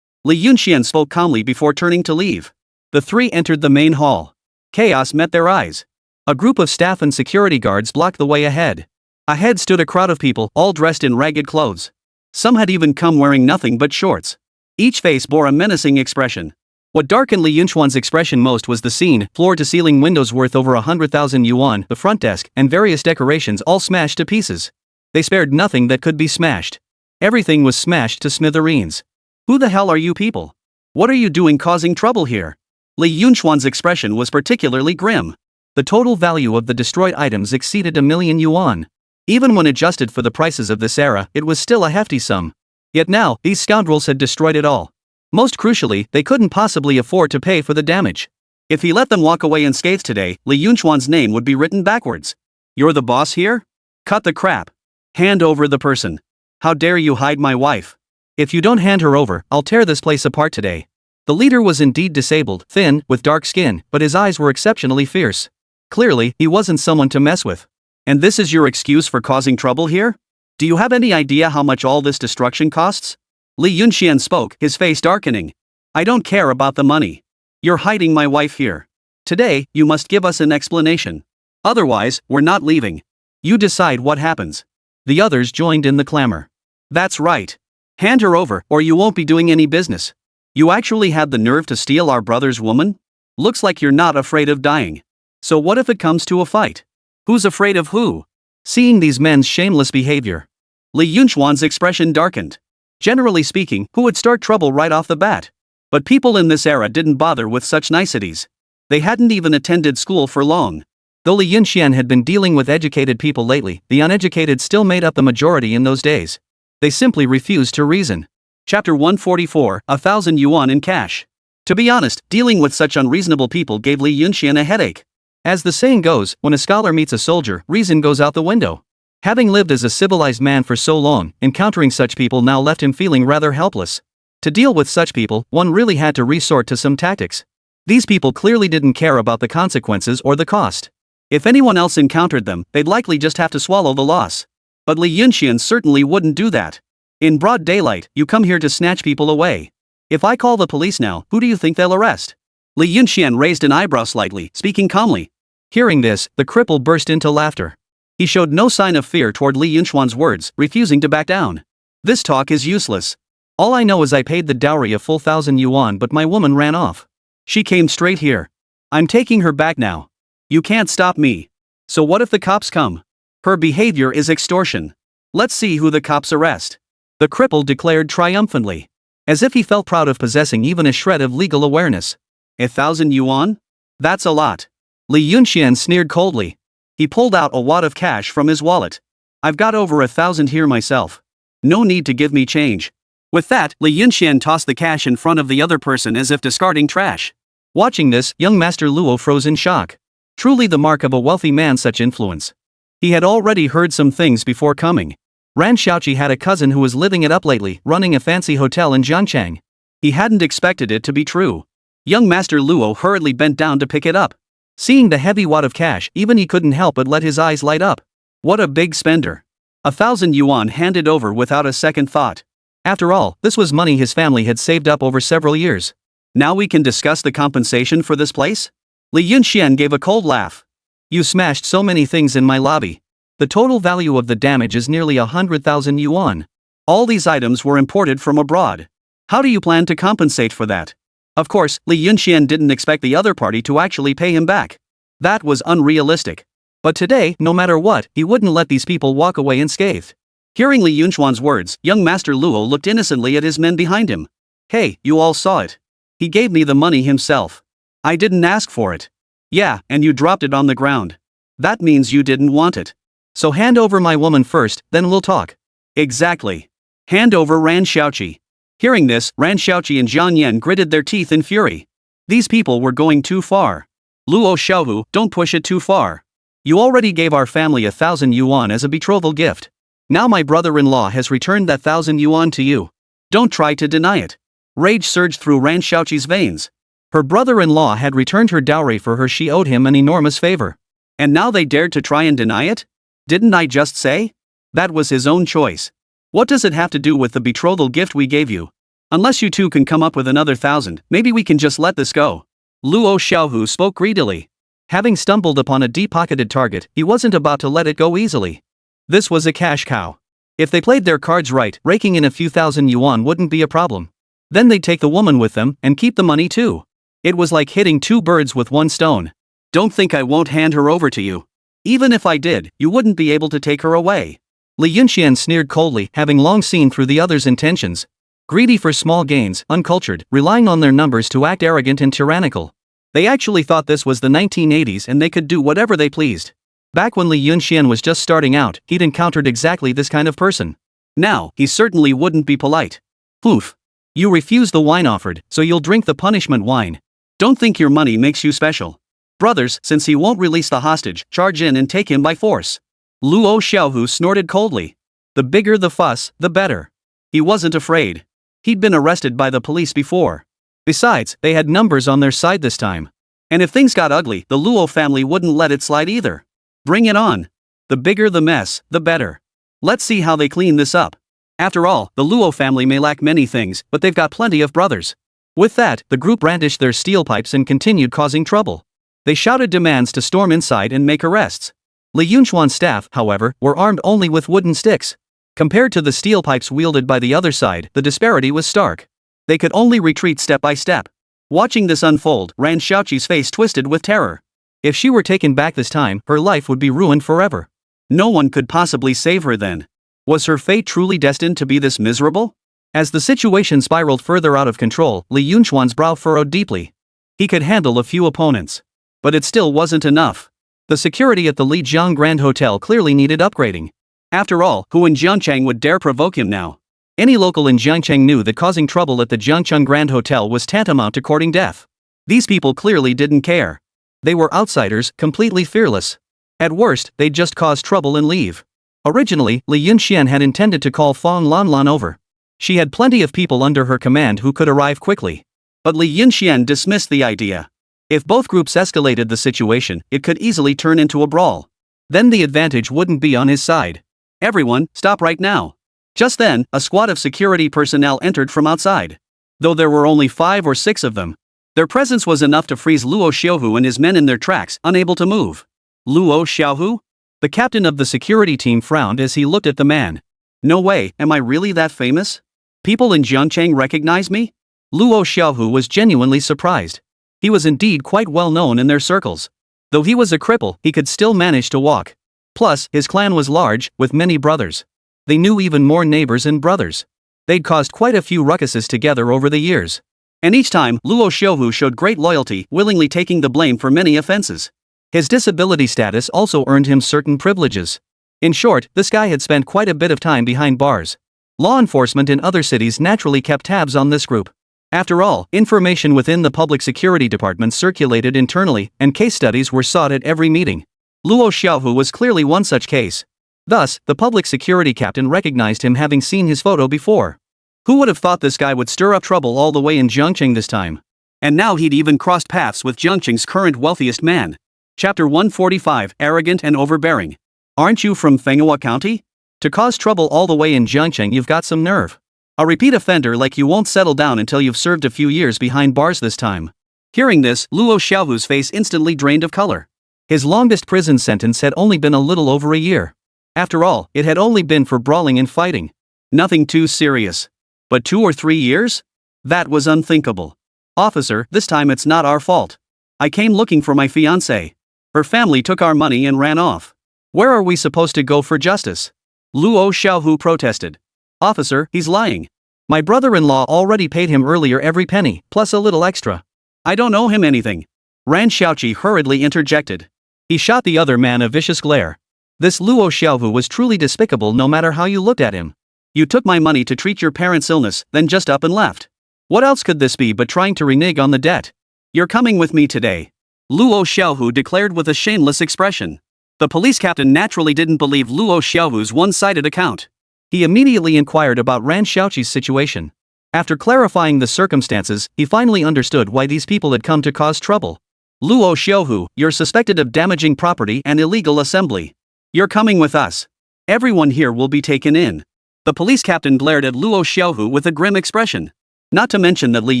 Li Yunxian spoke calmly before turning to leave. The three entered the main hall. Chaos met their eyes. A group of staff and security guards blocked the way ahead. Ahead stood a crowd of people, all dressed in ragged clothes. Some had even come wearing nothing but shorts. Each face bore a menacing expression. What darkened Li Yunxuan's expression most was the scene: floor-to-ceiling windows worth over 100,000 yuan, the front desk, and various decorations all smashed to pieces. They spared nothing that could be smashed. Everything was smashed to smithereens. Who the hell are you people? What are you doing causing trouble here? Li Yunxuan's expression was particularly grim. The total value of the destroyed items exceeded 1,000,000 yuan. Even when adjusted for the prices of this era, it was still a hefty sum. Yet now, these scoundrels had destroyed it all. Most crucially, they couldn't possibly afford to pay for the damage. If he let them walk away unscathed today, Li Yunxuan's name would be written backwards. You're the boss here? Cut the crap. Hand over the person. How dare you hide my wife? If you don't hand her over, I'll tear this place apart today. The leader was indeed disabled, thin, with dark skin, but his eyes were exceptionally fierce. Clearly, he wasn't someone to mess with. And this is your excuse for causing trouble here? Do you have any idea how much all this destruction costs? Li Yunxian spoke, his face darkening. I don't care about the money. You're hiding my wife here. Today, you must give us an explanation. Otherwise, we're not leaving. You decide what happens. The others joined in the clamor. That's right. Hand her over, or you won't be doing any business. You actually had the nerve to steal our brother's woman? Looks like you're not afraid of dying. So what if it comes to a fight? Who's afraid of who? Seeing these men's shameless behavior, Li Yunxuan's expression darkened. Generally speaking, who would start trouble right off the bat? But people in this era didn't bother with such niceties. They hadn't even attended school for long. Though Li Yunxian had been dealing with educated people lately, the uneducated still made up the majority in those days. They simply refused to reason. Chapter 144, 1,000 yuan in cash. To be honest, dealing with such unreasonable people gave Li Yunxian a headache. As the saying goes, when a scholar meets a soldier, reason goes out the window. Having lived as a civilized man for so long, encountering such people now left him feeling rather helpless. To deal with such people, one really had to resort to some tactics. These people clearly didn't care about the consequences or the cost. If anyone else encountered them, they'd likely just have to swallow the loss. But Li Yunxian certainly wouldn't do that. In broad daylight, you come here to snatch people away. If I call the police now, who do you think they'll arrest? Li Yunxian raised an eyebrow slightly, speaking calmly. Hearing this, the cripple burst into laughter. He showed no sign of fear toward Li Yunxuan's words, refusing to back down. This talk is useless. All I know is I paid the dowry of full 1,000 yuan, but my woman ran off. She came straight here. I'm taking her back now. You can't stop me. So what if the cops come? Her behavior is extortion. Let's see who the cops arrest. The cripple declared triumphantly, as if he felt proud of possessing even a shred of legal awareness. 1,000 yuan? That's a lot. Li Yunxian sneered coldly. He pulled out a wad of cash from his wallet. I've got over 1,000 here myself. No need to give me change. With that, Li Yunxian tossed the cash in front of the other person as if discarding trash. Watching this, young Master Luo froze in shock. Truly the mark of a wealthy man, such influence. He had already heard some things before coming. Ran Xiaoqi had a cousin who was living it up lately, running a fancy hotel in Jiangchang. He hadn't expected it to be true. Young Master Luo hurriedly bent down to pick it up. Seeing the heavy wad of cash, even he couldn't help but let his eyes light up. What a big spender. 1,000 yuan handed over without a second thought. After all, this was money his family had saved up over several years. Now we can discuss the compensation for this place? Li Yunxian gave a cold laugh. You smashed so many things in my lobby. The total value of the damage is nearly 100,000 yuan. All these items were imported from abroad. How do you plan to compensate for that? Of course, Li Yunxian didn't expect the other party to actually pay him back. That was unrealistic. But today, no matter what, he wouldn't let these people walk away unscathed. Hearing Li Yunxuan's words, young Master Luo looked innocently at his men behind him. Hey, you all saw it. He gave me the money himself. I didn't ask for it. Yeah, and you dropped it on the ground. That means you didn't want it. So hand over my woman first, then we'll talk. Exactly. Hand over Ran Xiaoqi. Hearing this, Ran Xiaoqi and Jiang Yan gritted their teeth in fury. These people were going too far. Luo Xiaohu, don't push it too far. You already gave our family 1,000 yuan as a betrothal gift. Now my brother-in-law has returned that 1,000 yuan to you. Don't try to deny it. Rage surged through Ran Xiaoqi's veins. Her brother-in-law had returned her dowry for her. She owed him an enormous favor. And now they dared to try and deny it? Didn't I just say? That was his own choice. What does it have to do with the betrothal gift we gave you? Unless you two can come up with another 1,000, maybe we can just let this go. Luo Xiaohu spoke greedily. Having stumbled upon a deep-pocketed target, he wasn't about to let it go easily. This was a cash cow. If they played their cards right, raking in a few thousand yuan wouldn't be a problem. Then they'd take the woman with them, and keep the money too. It was like hitting two birds with one stone. Don't think I won't hand her over to you. Even if I did, you wouldn't be able to take her away. Li Yunxian sneered coldly, having long seen through the other's intentions. Greedy for small gains, uncultured, relying on their numbers to act arrogant and tyrannical. They actually thought this was the 1980s and they could do whatever they pleased. Back when Li Yunxian was just starting out, he'd encountered exactly this kind of person. Now, he certainly wouldn't be polite. Poof. You refuse the wine offered, so you'll drink the punishment wine. Don't think your money makes you special. Brothers, since he won't release the hostage, charge in and take him by force. Luo Xiaohu snorted coldly. The bigger the fuss, the better. He wasn't afraid. He'd been arrested by the police before. Besides, they had numbers on their side this time. And if things got ugly, the Luo family wouldn't let it slide either. Bring it on. The bigger the mess, the better. Let's see how they clean this up. After all, the Luo family may lack many things, but they've got plenty of brothers. With that, the group brandished their steel pipes and continued causing trouble. They shouted demands to storm inside and make arrests. Li Yunxuan's staff, however, were armed only with wooden sticks. Compared to the steel pipes wielded by the other side, the disparity was stark. They could only retreat step by step. Watching this unfold, Ran Xiaoqi's face twisted with terror. If she were taken back this time, her life would be ruined forever. No one could possibly save her then. Was her fate truly destined to be this miserable? As the situation spiraled further out of control, Li Yunxuan's brow furrowed deeply. He could handle a few opponents. But it still wasn't enough. The security at the Lijiang Grand Hotel clearly needed upgrading. After all, who in Jiangchang would dare provoke him now? Any local in Jiangchang knew that causing trouble at the Jiangcheng Grand Hotel was tantamount to courting death. These people clearly didn't care. They were outsiders, completely fearless. At worst, they'd just cause trouble and leave. Originally, Li Yunxian had intended to call Fong Lanlan over. She had plenty of people under her command who could arrive quickly. But Li Yunxian dismissed the idea. If both groups escalated the situation, it could easily turn into a brawl. Then the advantage wouldn't be on his side. Everyone, stop right now. Just then, a squad of security personnel entered from outside. Though there were only 5 or 6 of them, their presence was enough to freeze Luo Xiaohu and his men in their tracks, unable to move. Luo Xiaohu? The captain of the security team frowned as he looked at the man. No way, am I really that famous? People in Jiangcheng recognize me? Luo Xiaohu was genuinely surprised. He was indeed quite well known in their circles. Though he was a cripple, he could still manage to walk. Plus, his clan was large, with many brothers. They knew even more neighbors and brothers. They'd caused quite a few ruckuses together over the years. And each time, Luo Xiaohu showed great loyalty, willingly taking the blame for many offenses. His disability status also earned him certain privileges. In short, this guy had spent quite a bit of time behind bars. Law enforcement in other cities naturally kept tabs on this group. After all, information within the public security department circulated internally, and case studies were sought at every meeting. Luo Xiaohu was clearly one such case. Thus, the public security captain recognized him, having seen his photo before. Who would have thought this guy would stir up trouble all the way in Jiangcheng this time? And now he'd even crossed paths with Jiangcheng's current wealthiest man. Chapter 145, Arrogant and Overbearing. Aren't you from Manhwa County? To cause trouble all the way in Jiangcheng, you've got some nerve. A repeat offender like you won't settle down until you've served a few years behind bars this time. Hearing this, Luo Xiaohu's face instantly drained of color. His longest prison sentence had only been a little over a year. After all, it had only been for brawling and fighting. Nothing too serious. But 2 or 3 years? That was unthinkable. Officer, this time it's not our fault. I came looking for my fiancée. Her family took our money and ran off. Where are we supposed to go for justice? Luo Xiaohu protested. Officer, he's lying. My brother-in-law already paid him earlier every penny, plus a little extra. I don't owe him anything. Ran Xiaoqi hurriedly interjected. He shot the other man a vicious glare. This Luo Xiaohu was truly despicable no matter how you looked at him. You took my money to treat your parents' illness, then just up and left. What else could this be but trying to renege on the debt? You're coming with me today. Luo Xiaohu declared with a shameless expression. The police captain naturally didn't believe Luo Xiaohu's one-sided account. He immediately inquired about Ran Xiaoqi's situation. After clarifying the circumstances, he finally understood why these people had come to cause trouble. Luo Xiaohu, you're suspected of damaging property and illegal assembly. You're coming with us. Everyone here will be taken in. The police captain glared at Luo Xiaohu with a grim expression. Not to mention that Li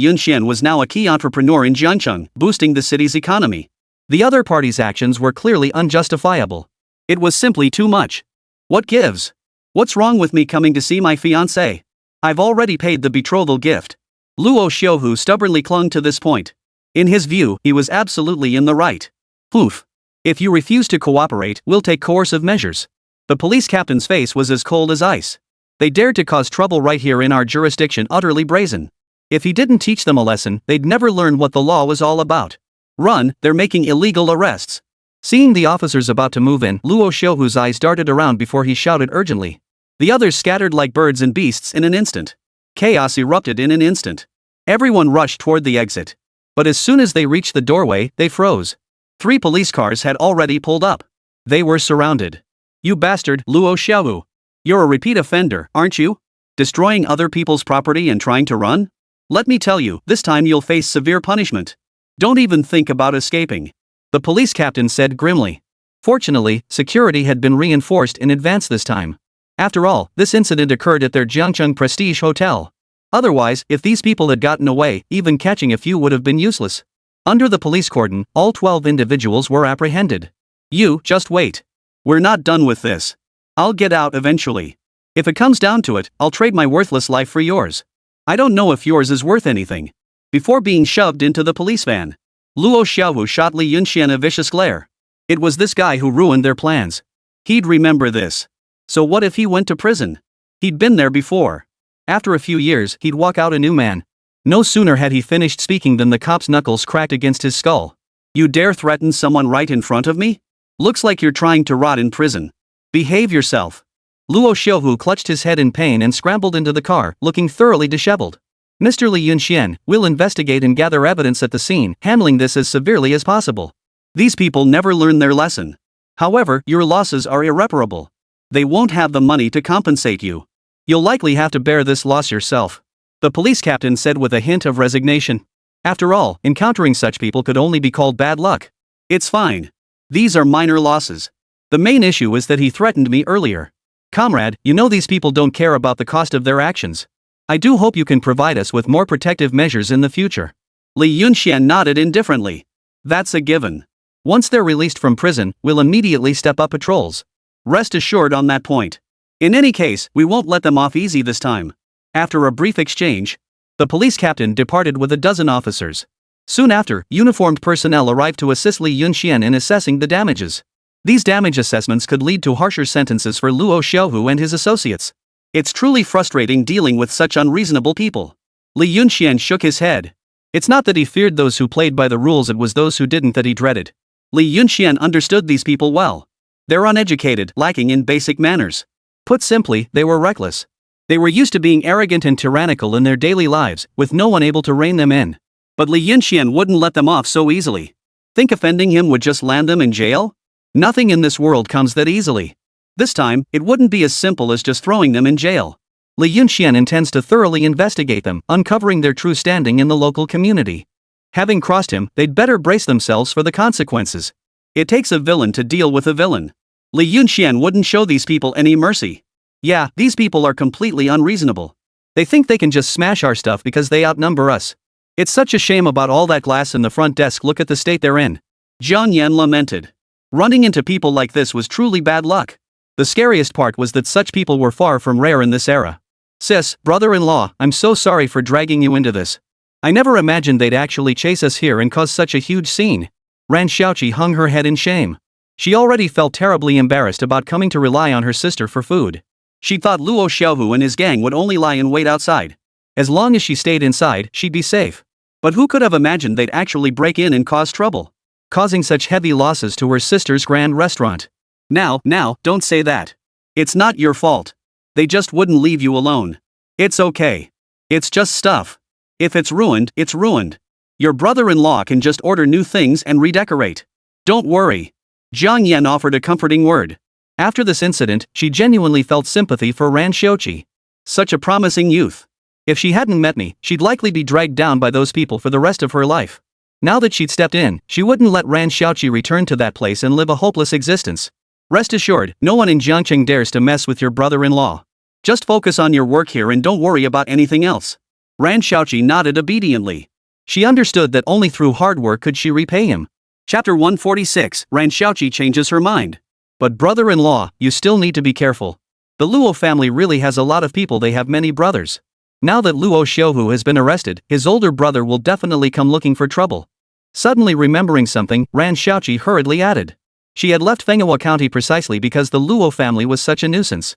Yunxian was now a key entrepreneur in Jiangcheng, boosting the city's economy. The other party's actions were clearly unjustifiable. It was simply too much. What gives? What's wrong with me coming to see my fiancée? I've already paid the betrothal gift. Luo Xiaohu stubbornly clung to this point. In his view, he was absolutely in the right. Poof. If you refuse to cooperate, we'll take coercive measures. The police captain's face was as cold as ice. They dared to cause trouble right here in our jurisdiction, utterly brazen. If he didn't teach them a lesson, they'd never learn what the law was all about. Run, they're making illegal arrests. Seeing the officers about to move in, Luo Xiaohu's eyes darted around before he shouted urgently. The others scattered like birds and beasts in an instant. Chaos erupted in an instant. Everyone rushed toward the exit. But as soon as they reached the doorway, they froze. 3 police cars had already pulled up. They were surrounded. You bastard, Luo Xiaohu. You're a repeat offender, aren't you? Destroying other people's property and trying to run? Let me tell you, this time you'll face severe punishment. Don't even think about escaping. The police captain said grimly. Fortunately, security had been reinforced in advance this time. After all, this incident occurred at their Jiangcheng Prestige Hotel. Otherwise, if these people had gotten away, even catching a few would have been useless. Under the police cordon, all 12 individuals were apprehended. You, just wait. We're not done with this. I'll get out eventually. If it comes down to it, I'll trade my worthless life for yours. I don't know if yours is worth anything. Before being shoved into the police van, Luo Xiaohu shot Li Yunxian a vicious glare. It was this guy who ruined their plans. He'd remember this. So what if he went to prison? He'd been there before. After a few years, he'd walk out a new man. No sooner had he finished speaking than the cop's knuckles cracked against his skull. You dare threaten someone right in front of me? Looks like you're trying to rot in prison. Behave yourself. Luo Xiaohu clutched his head in pain and scrambled into the car, looking thoroughly disheveled. Mr. Li Yunxian, we'll investigate and gather evidence at the scene, handling this as severely as possible. These people never learn their lesson. However, your losses are irreparable. They won't have the money to compensate you. You'll likely have to bear this loss yourself. The police captain said with a hint of resignation. After all, encountering such people could only be called bad luck. It's fine. These are minor losses. The main issue is that he threatened me earlier. Comrade, you know these people don't care about the cost of their actions. I do hope you can provide us with more protective measures in the future. Li Yunxian nodded indifferently. That's a given. Once they're released from prison, we'll immediately step up patrols. Rest assured on that point. In any case, we won't let them off easy this time. After a brief exchange, the police captain departed with a dozen officers. Soon after, uniformed personnel arrived to assist Li Yunxian in assessing the damages. These damage assessments could lead to harsher sentences for Luo Xiaohu and his associates. It's truly frustrating dealing with such unreasonable people. Li Yunxian shook his head. It's not that he feared those who played by the rules, it was those who didn't that he dreaded. Li Yunxian understood these people well. They're uneducated, lacking in basic manners. Put simply, they were reckless. They were used to being arrogant and tyrannical in their daily lives, with no one able to rein them in. But Li Yunxian wouldn't let them off so easily. Think offending him would just land them in jail? Nothing in this world comes that easily. This time, it wouldn't be as simple as just throwing them in jail. Li Yunxian intends to thoroughly investigate them, uncovering their true standing in the local community. Having crossed him, they'd better brace themselves for the consequences. It takes a villain to deal with a villain. Li Yunxian wouldn't show these people any mercy. Yeah, these people are completely unreasonable. They think they can just smash our stuff because they outnumber us. It's such a shame about all that glass in the front desk, look at the state they're in. Jiang Yan lamented. Running into people like this was truly bad luck. The scariest part was that such people were far from rare in this era. Sis, brother-in-law, I'm so sorry for dragging you into this. I never imagined they'd actually chase us here and cause such a huge scene. Ran Xiaoqi hung her head in shame. She already felt terribly embarrassed about coming to rely on her sister for food. She thought Luo Xiaohu and his gang would only lie in wait outside. As long as she stayed inside, she'd be safe. But who could have imagined they'd actually break in and cause trouble, causing such heavy losses to her sister's grand restaurant? Now, don't say that. It's not your fault. They just wouldn't leave you alone. It's okay. It's just stuff. If it's ruined, it's ruined. Your brother-in-law can just order new things and redecorate. Don't worry. Jiang Yan offered a comforting word. After this incident, she genuinely felt sympathy for Ran Xiaoqi. Such a promising youth. If she hadn't met me, she'd likely be dragged down by those people for the rest of her life. Now that she'd stepped in, she wouldn't let Ran Xiaoqi return to that place and live a hopeless existence. Rest assured, no one in Jiangqing dares to mess with your brother-in-law. Just focus on your work here and don't worry about anything else. Ran Xiaoqi nodded obediently. She understood that only through hard work could she repay him. Chapter 146, Ran Xiaoqi changes her mind. But brother-in-law, you still need to be careful. The Luo family really has a lot of people, they have many brothers. Now that Luo Xiaohu has been arrested, his older brother will definitely come looking for trouble. Suddenly remembering something, Ran Xiaoqi hurriedly added. She had left Manhwa County precisely because the Luo family was such a nuisance.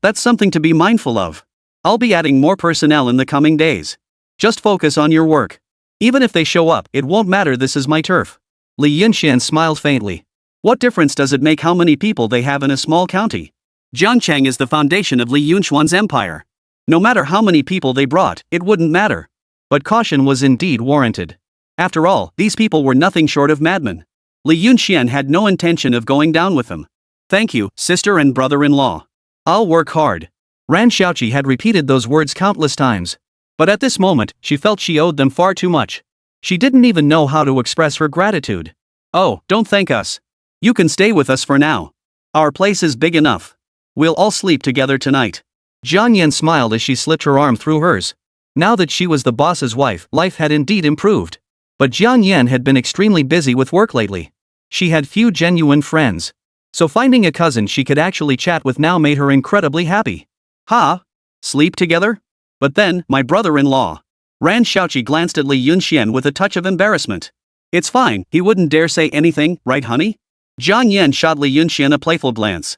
That's something to be mindful of. I'll be adding more personnel in the coming days. Just focus on your work. Even if they show up, it won't matter, this is my turf. Li Yunxian smiled faintly. What difference does it make how many people they have in a small county? Jiangcheng is the foundation of Li Yunxuan's empire. No matter how many people they brought, it wouldn't matter. But caution was indeed warranted. After all, these people were nothing short of madmen. Li Yunxian had no intention of going down with them. Thank you, sister and brother-in-law. I'll work hard. Ran Xiaoqi had repeated those words countless times. But at this moment, she felt she owed them far too much. She didn't even know how to express her gratitude. Oh, don't thank us. You can stay with us for now. Our place is big enough. We'll all sleep together tonight. Jiang Yan smiled as she slipped her arm through hers. Now that she was the boss's wife, life had indeed improved. But Jiang Yan had been extremely busy with work lately. She had few genuine friends. So finding a cousin she could actually chat with now made her incredibly happy. Ha! Sleep together? But then, my brother-in-law. Ran Xiaoqi glanced at Li Yunxian with a touch of embarrassment. It's fine, he wouldn't dare say anything, right honey? Jiang Yan shot Li Yunxian a playful glance.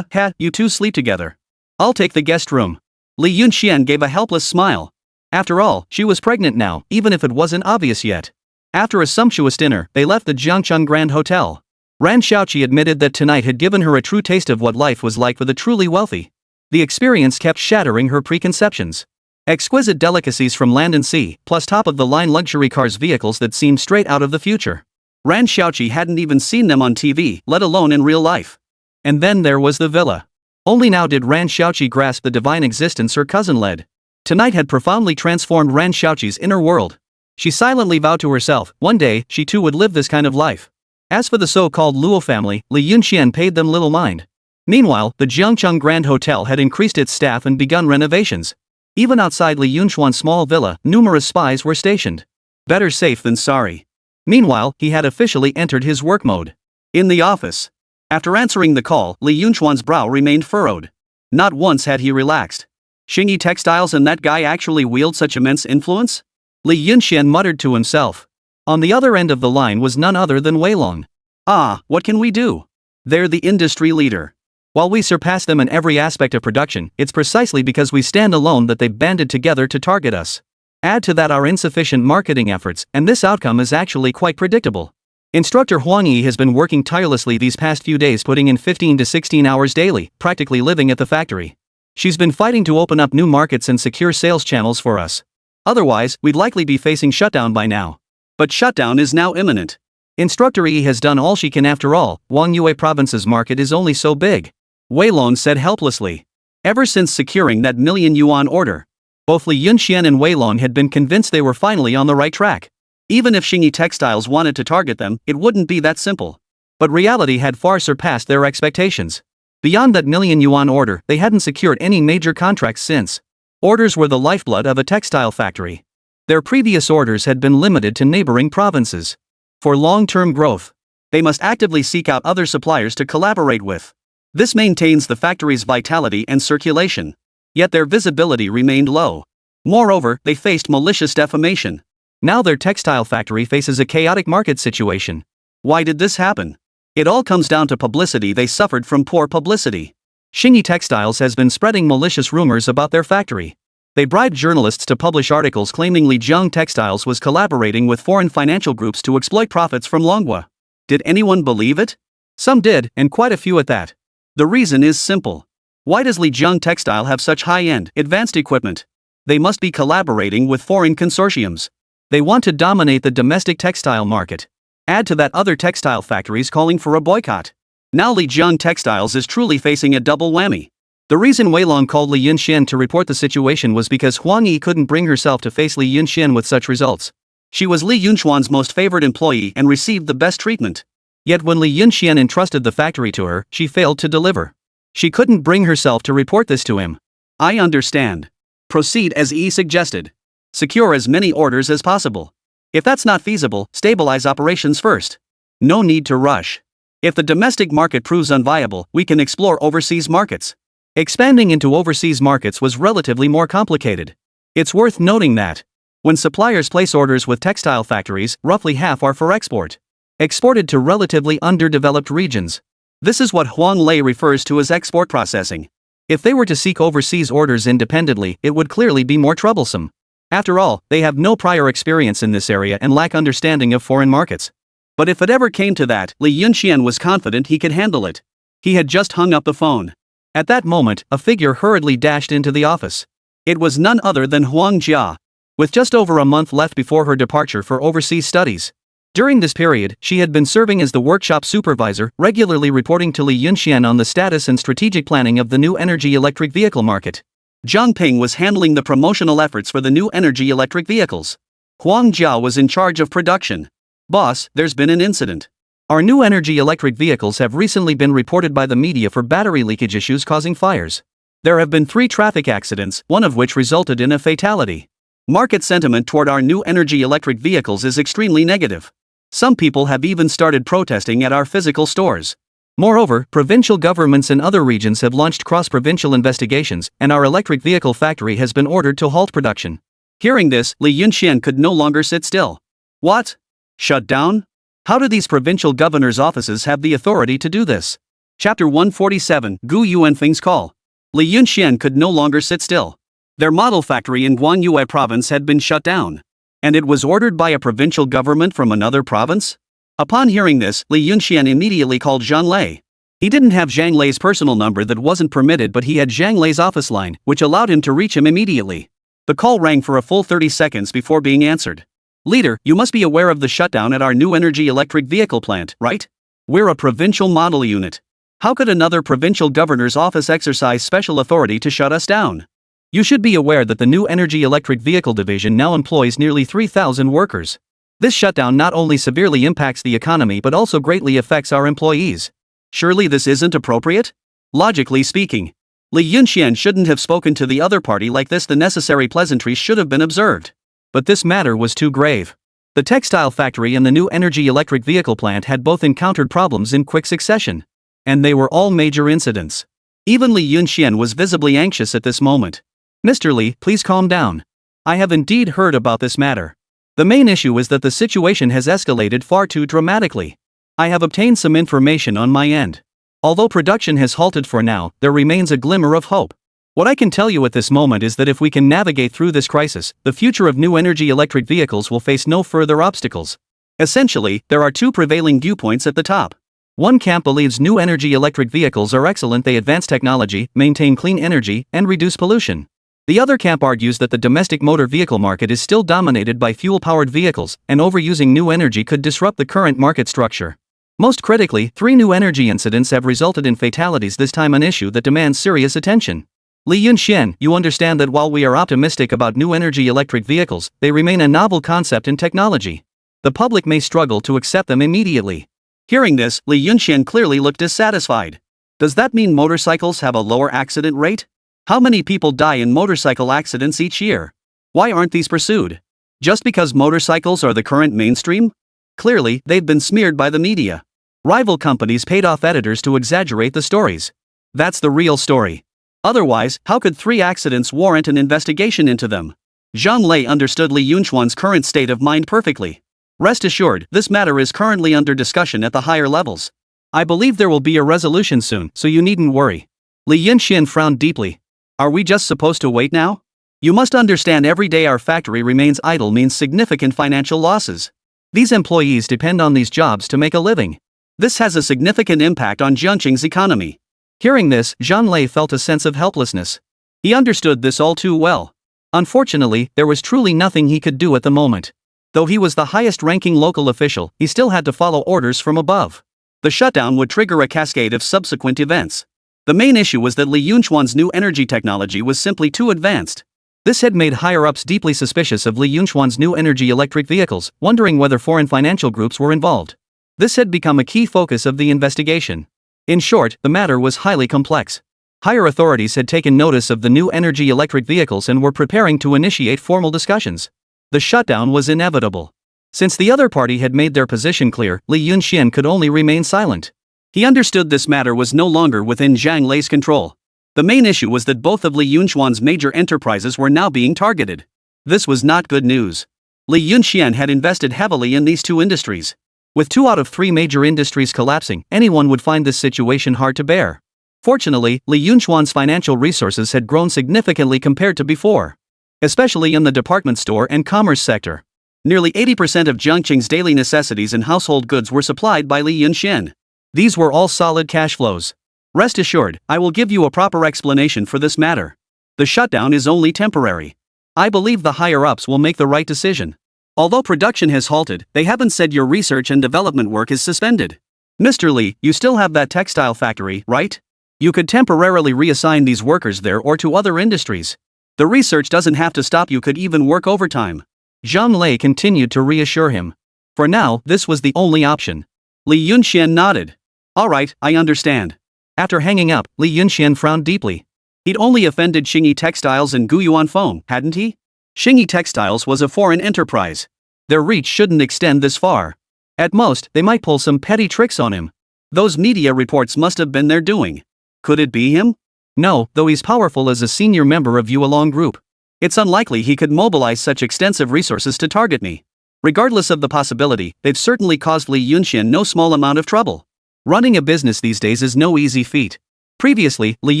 You two sleep together. I'll take the guest room. Li Yunxian gave a helpless smile. After all, she was pregnant now, even if it wasn't obvious yet. After a sumptuous dinner, they left the Jiangcheng Grand Hotel. Ran Xiaoqi admitted that tonight had given her a true taste of what life was like for the truly wealthy. The experience kept shattering her preconceptions. Exquisite delicacies from land and sea, plus top-of-the-line luxury cars, vehicles that seemed straight out of the future. Ran Xiaoqi hadn't even seen them on TV, let alone in real life. And then there was the villa. Only now did Ran Xiaoqi grasp the divine existence her cousin led. Tonight had profoundly transformed Ran Xiaoqi's inner world. She silently vowed to herself, one day, she too would live this kind of life. As for the so-called Luo family, Li Yunxian paid them little mind. Meanwhile, the Jiangcheng Grand Hotel had increased its staff and begun renovations. Even outside Li Yunxuan's small villa, numerous spies were stationed. Better safe than sorry. Meanwhile, he had officially entered his work mode. In the office. After answering the call, Li Yunxuan's brow remained furrowed. Not once had he relaxed. Xingyi Textiles and that guy actually wield such immense influence? Li Yunxian muttered to himself. On the other end of the line was none other than Wei Long. Ah, what can we do? They're the industry leader. While we surpass them in every aspect of production, it's precisely because we stand alone that they've banded together to target us. Add to that our insufficient marketing efforts, and this outcome is actually quite predictable. Instructor Huang Yi has been working tirelessly these past few days, putting in 15 to 16 hours daily, practically living at the factory. She's been fighting to open up new markets and secure sales channels for us. Otherwise, we'd likely be facing shutdown by now. But shutdown is now imminent. Instructor Yi has done all she can after all. Huangyue province's market is only so big. Wei Long said helplessly. Ever since securing that million-yuan order, both Li Yunxian and Wei Long had been convinced they were finally on the right track. Even if Xingyi Textiles wanted to target them, it wouldn't be that simple. But reality had far surpassed their expectations. Beyond that million-yuan order, they hadn't secured any major contracts since. Orders were the lifeblood of a textile factory. Their previous orders had been limited to neighboring provinces. For long-term growth, they must actively seek out other suppliers to collaborate with. This maintains the factory's vitality and circulation. Yet their visibility remained low. Moreover, they faced malicious defamation. Now their textile factory faces a chaotic market situation. Why did this happen? It all comes down to publicity. They suffered from poor publicity. Xingyi Textiles has been spreading malicious rumors about their factory. They bribed journalists to publish articles claiming Lijiang Textiles was collaborating with foreign financial groups to exploit profits from Manhwa. Did anyone believe it? Some did, and quite a few at that. The reason is simple. Why does Lijiang Textile have such high-end, advanced equipment? They must be collaborating with foreign consortiums. They want to dominate the domestic textile market. Add to that other textile factories calling for a boycott. Now Lijiang Textiles is truly facing a double whammy. The reason Wei Long called Li Yunxian to report the situation was because Huang Yi couldn't bring herself to face Li Yunxian with such results. She was Li Yunxuan's most favored employee and received the best treatment. Yet when Li Yunxian entrusted the factory to her, she failed to deliver. She couldn't bring herself to report this to him. I understand. Proceed as Yi suggested. Secure as many orders as possible. If that's not feasible, stabilize operations first. No need to rush. If the domestic market proves unviable, we can explore overseas markets. Expanding into overseas markets was relatively more complicated. It's worth noting that when suppliers place orders with textile factories, roughly half are for export. Exported to relatively underdeveloped regions. This is what Huang Lei refers to as export processing. If they were to seek overseas orders independently, it would clearly be more troublesome. After all, they have no prior experience in this area and lack understanding of foreign markets. But if it ever came to that, Li Yunxian was confident he could handle it. He had just hung up the phone. At that moment, a figure hurriedly dashed into the office. It was none other than Huang Jia. With just over a month left before her departure for overseas studies. During this period, she had been serving as the workshop supervisor, regularly reporting to Li Yunxian on the status and strategic planning of the new energy electric vehicle market. Zhang Ping was handling the promotional efforts for the new energy electric vehicles. Huang Jia was in charge of production. Boss, there's been an incident. Our new energy electric vehicles have recently been reported by the media for battery leakage issues causing fires. There have been 3 traffic accidents, one of which resulted in a fatality. Market sentiment toward our new energy electric vehicles is extremely negative. Some people have even started protesting at our physical stores. Moreover, provincial governments in other regions have launched cross-provincial investigations, and our electric vehicle factory has been ordered to halt production. Hearing this, Li Yunxian could no longer sit still. What? Shut down? How do these provincial governors' offices have the authority to do this? Chapter 147, Gu Yuanfeng's Call. Li Yunxian could no longer sit still. Their model factory in Guanyue province had been shut down. And it was ordered by a provincial government from another province? Upon hearing this, Li Yunxian immediately called Zhang Lei. He didn't have Zhang Lei's personal number that wasn't permitted, but he had Zhang Lei's office line, which allowed him to reach him immediately. The call rang for a full 30 seconds before being answered. Leader, you must be aware of the shutdown at our new energy electric vehicle plant, right? We're a provincial model unit. How could another provincial governor's office exercise special authority to shut us down? You should be aware that the new energy electric vehicle division now employs nearly 3,000 workers. This shutdown not only severely impacts the economy but also greatly affects our employees. Surely this isn't appropriate? Logically speaking, Li Yunxian shouldn't have spoken to the other party like this. The necessary pleasantries should have been observed. But this matter was too grave. The textile factory and the new energy electric vehicle plant had both encountered problems in quick succession. And they were all major incidents. Even Li Yunxian was visibly anxious at this moment. Mr. Li, please calm down. I have indeed heard about this matter. The main issue is that the situation has escalated far too dramatically. I have obtained some information on my end. Although production has halted for now, there remains a glimmer of hope. What I can tell you at this moment is that if we can navigate through this crisis, the future of new energy electric vehicles will face no further obstacles. Essentially, there are two prevailing viewpoints at the top. One camp believes new energy electric vehicles are excellent, they advance technology, maintain clean energy, and reduce pollution. The other camp argues that the domestic motor vehicle market is still dominated by fuel-powered vehicles, and overusing new energy could disrupt the current market structure. Most critically, 3 new energy incidents have resulted in fatalities, this time an issue that demands serious attention. Li Yunxian, you understand that while we are optimistic about new energy electric vehicles, they remain a novel concept in technology. The public may struggle to accept them immediately. Hearing this, Li Yunxian clearly looked dissatisfied. Does that mean motorcycles have a lower accident rate? How many people die in motorcycle accidents each year? Why aren't these pursued? Just because motorcycles are the current mainstream? Clearly, they've been smeared by the media. Rival companies paid off editors to exaggerate the stories. That's the real story. Otherwise, how could 3 accidents warrant an investigation into them? Zhang Lei understood Li Yunxuan's current state of mind perfectly. Rest assured, this matter is currently under discussion at the higher levels. I believe there will be a resolution soon, so you needn't worry. Li Yunxian frowned deeply. Are we just supposed to wait now? You must understand, every day our factory remains idle means significant financial losses. These employees depend on these jobs to make a living. This has a significant impact on Jiangqing's economy. Hearing this, Zhang Lei felt a sense of helplessness. He understood this all too well. Unfortunately, there was truly nothing he could do at the moment. Though he was the highest-ranking local official, he still had to follow orders from above. The shutdown would trigger a cascade of subsequent events. The main issue was that Li Yunxuan's new energy technology was simply too advanced. This had made higher-ups deeply suspicious of Li Yunxuan's new energy electric vehicles, wondering whether foreign financial groups were involved. This had become a key focus of the investigation. In short, the matter was highly complex. Higher authorities had taken notice of the new energy electric vehicles and were preparing to initiate formal discussions. The shutdown was inevitable. Since the other party had made their position clear, Li Yunxian could only remain silent. He understood this matter was no longer within Zhang Lei's control. The main issue was that both of Li Yunxuan's major enterprises were now being targeted. This was not good news. Li Yunxian had invested heavily in these 2 industries. With 2 out of 3 major industries collapsing, anyone would find this situation hard to bear. Fortunately, Li Yunxuan's financial resources had grown significantly compared to before. Especially in the department store and commerce sector. Nearly 80% of Jiangqing's daily necessities and household goods were supplied by Li Yunxian. These were all solid cash flows. Rest assured, I will give you a proper explanation for this matter. The shutdown is only temporary. I believe the higher-ups will make the right decision. Although production has halted, they haven't said your research and development work is suspended. Mr. Li, you still have that textile factory, right? You could temporarily reassign these workers there or to other industries. The research doesn't have to stop, you could even work overtime. Zhang Lei continued to reassure him. For now, this was the only option. Li Yunxian nodded. Alright, I understand. After hanging up, Li Yunxian frowned deeply. He'd only offended Xingyi Textiles and Guyuan Feng, hadn't he? Xingyi Textiles was a foreign enterprise. Their reach shouldn't extend this far. At most, they might pull some petty tricks on him. Those media reports must have been their doing. Could it be him? No, though he's powerful as a senior member of Yuelong Group. It's unlikely he could mobilize such extensive resources to target me. Regardless of the possibility, they've certainly caused Li Yunxian no small amount of trouble. Running a business these days is no easy feat. Previously, Li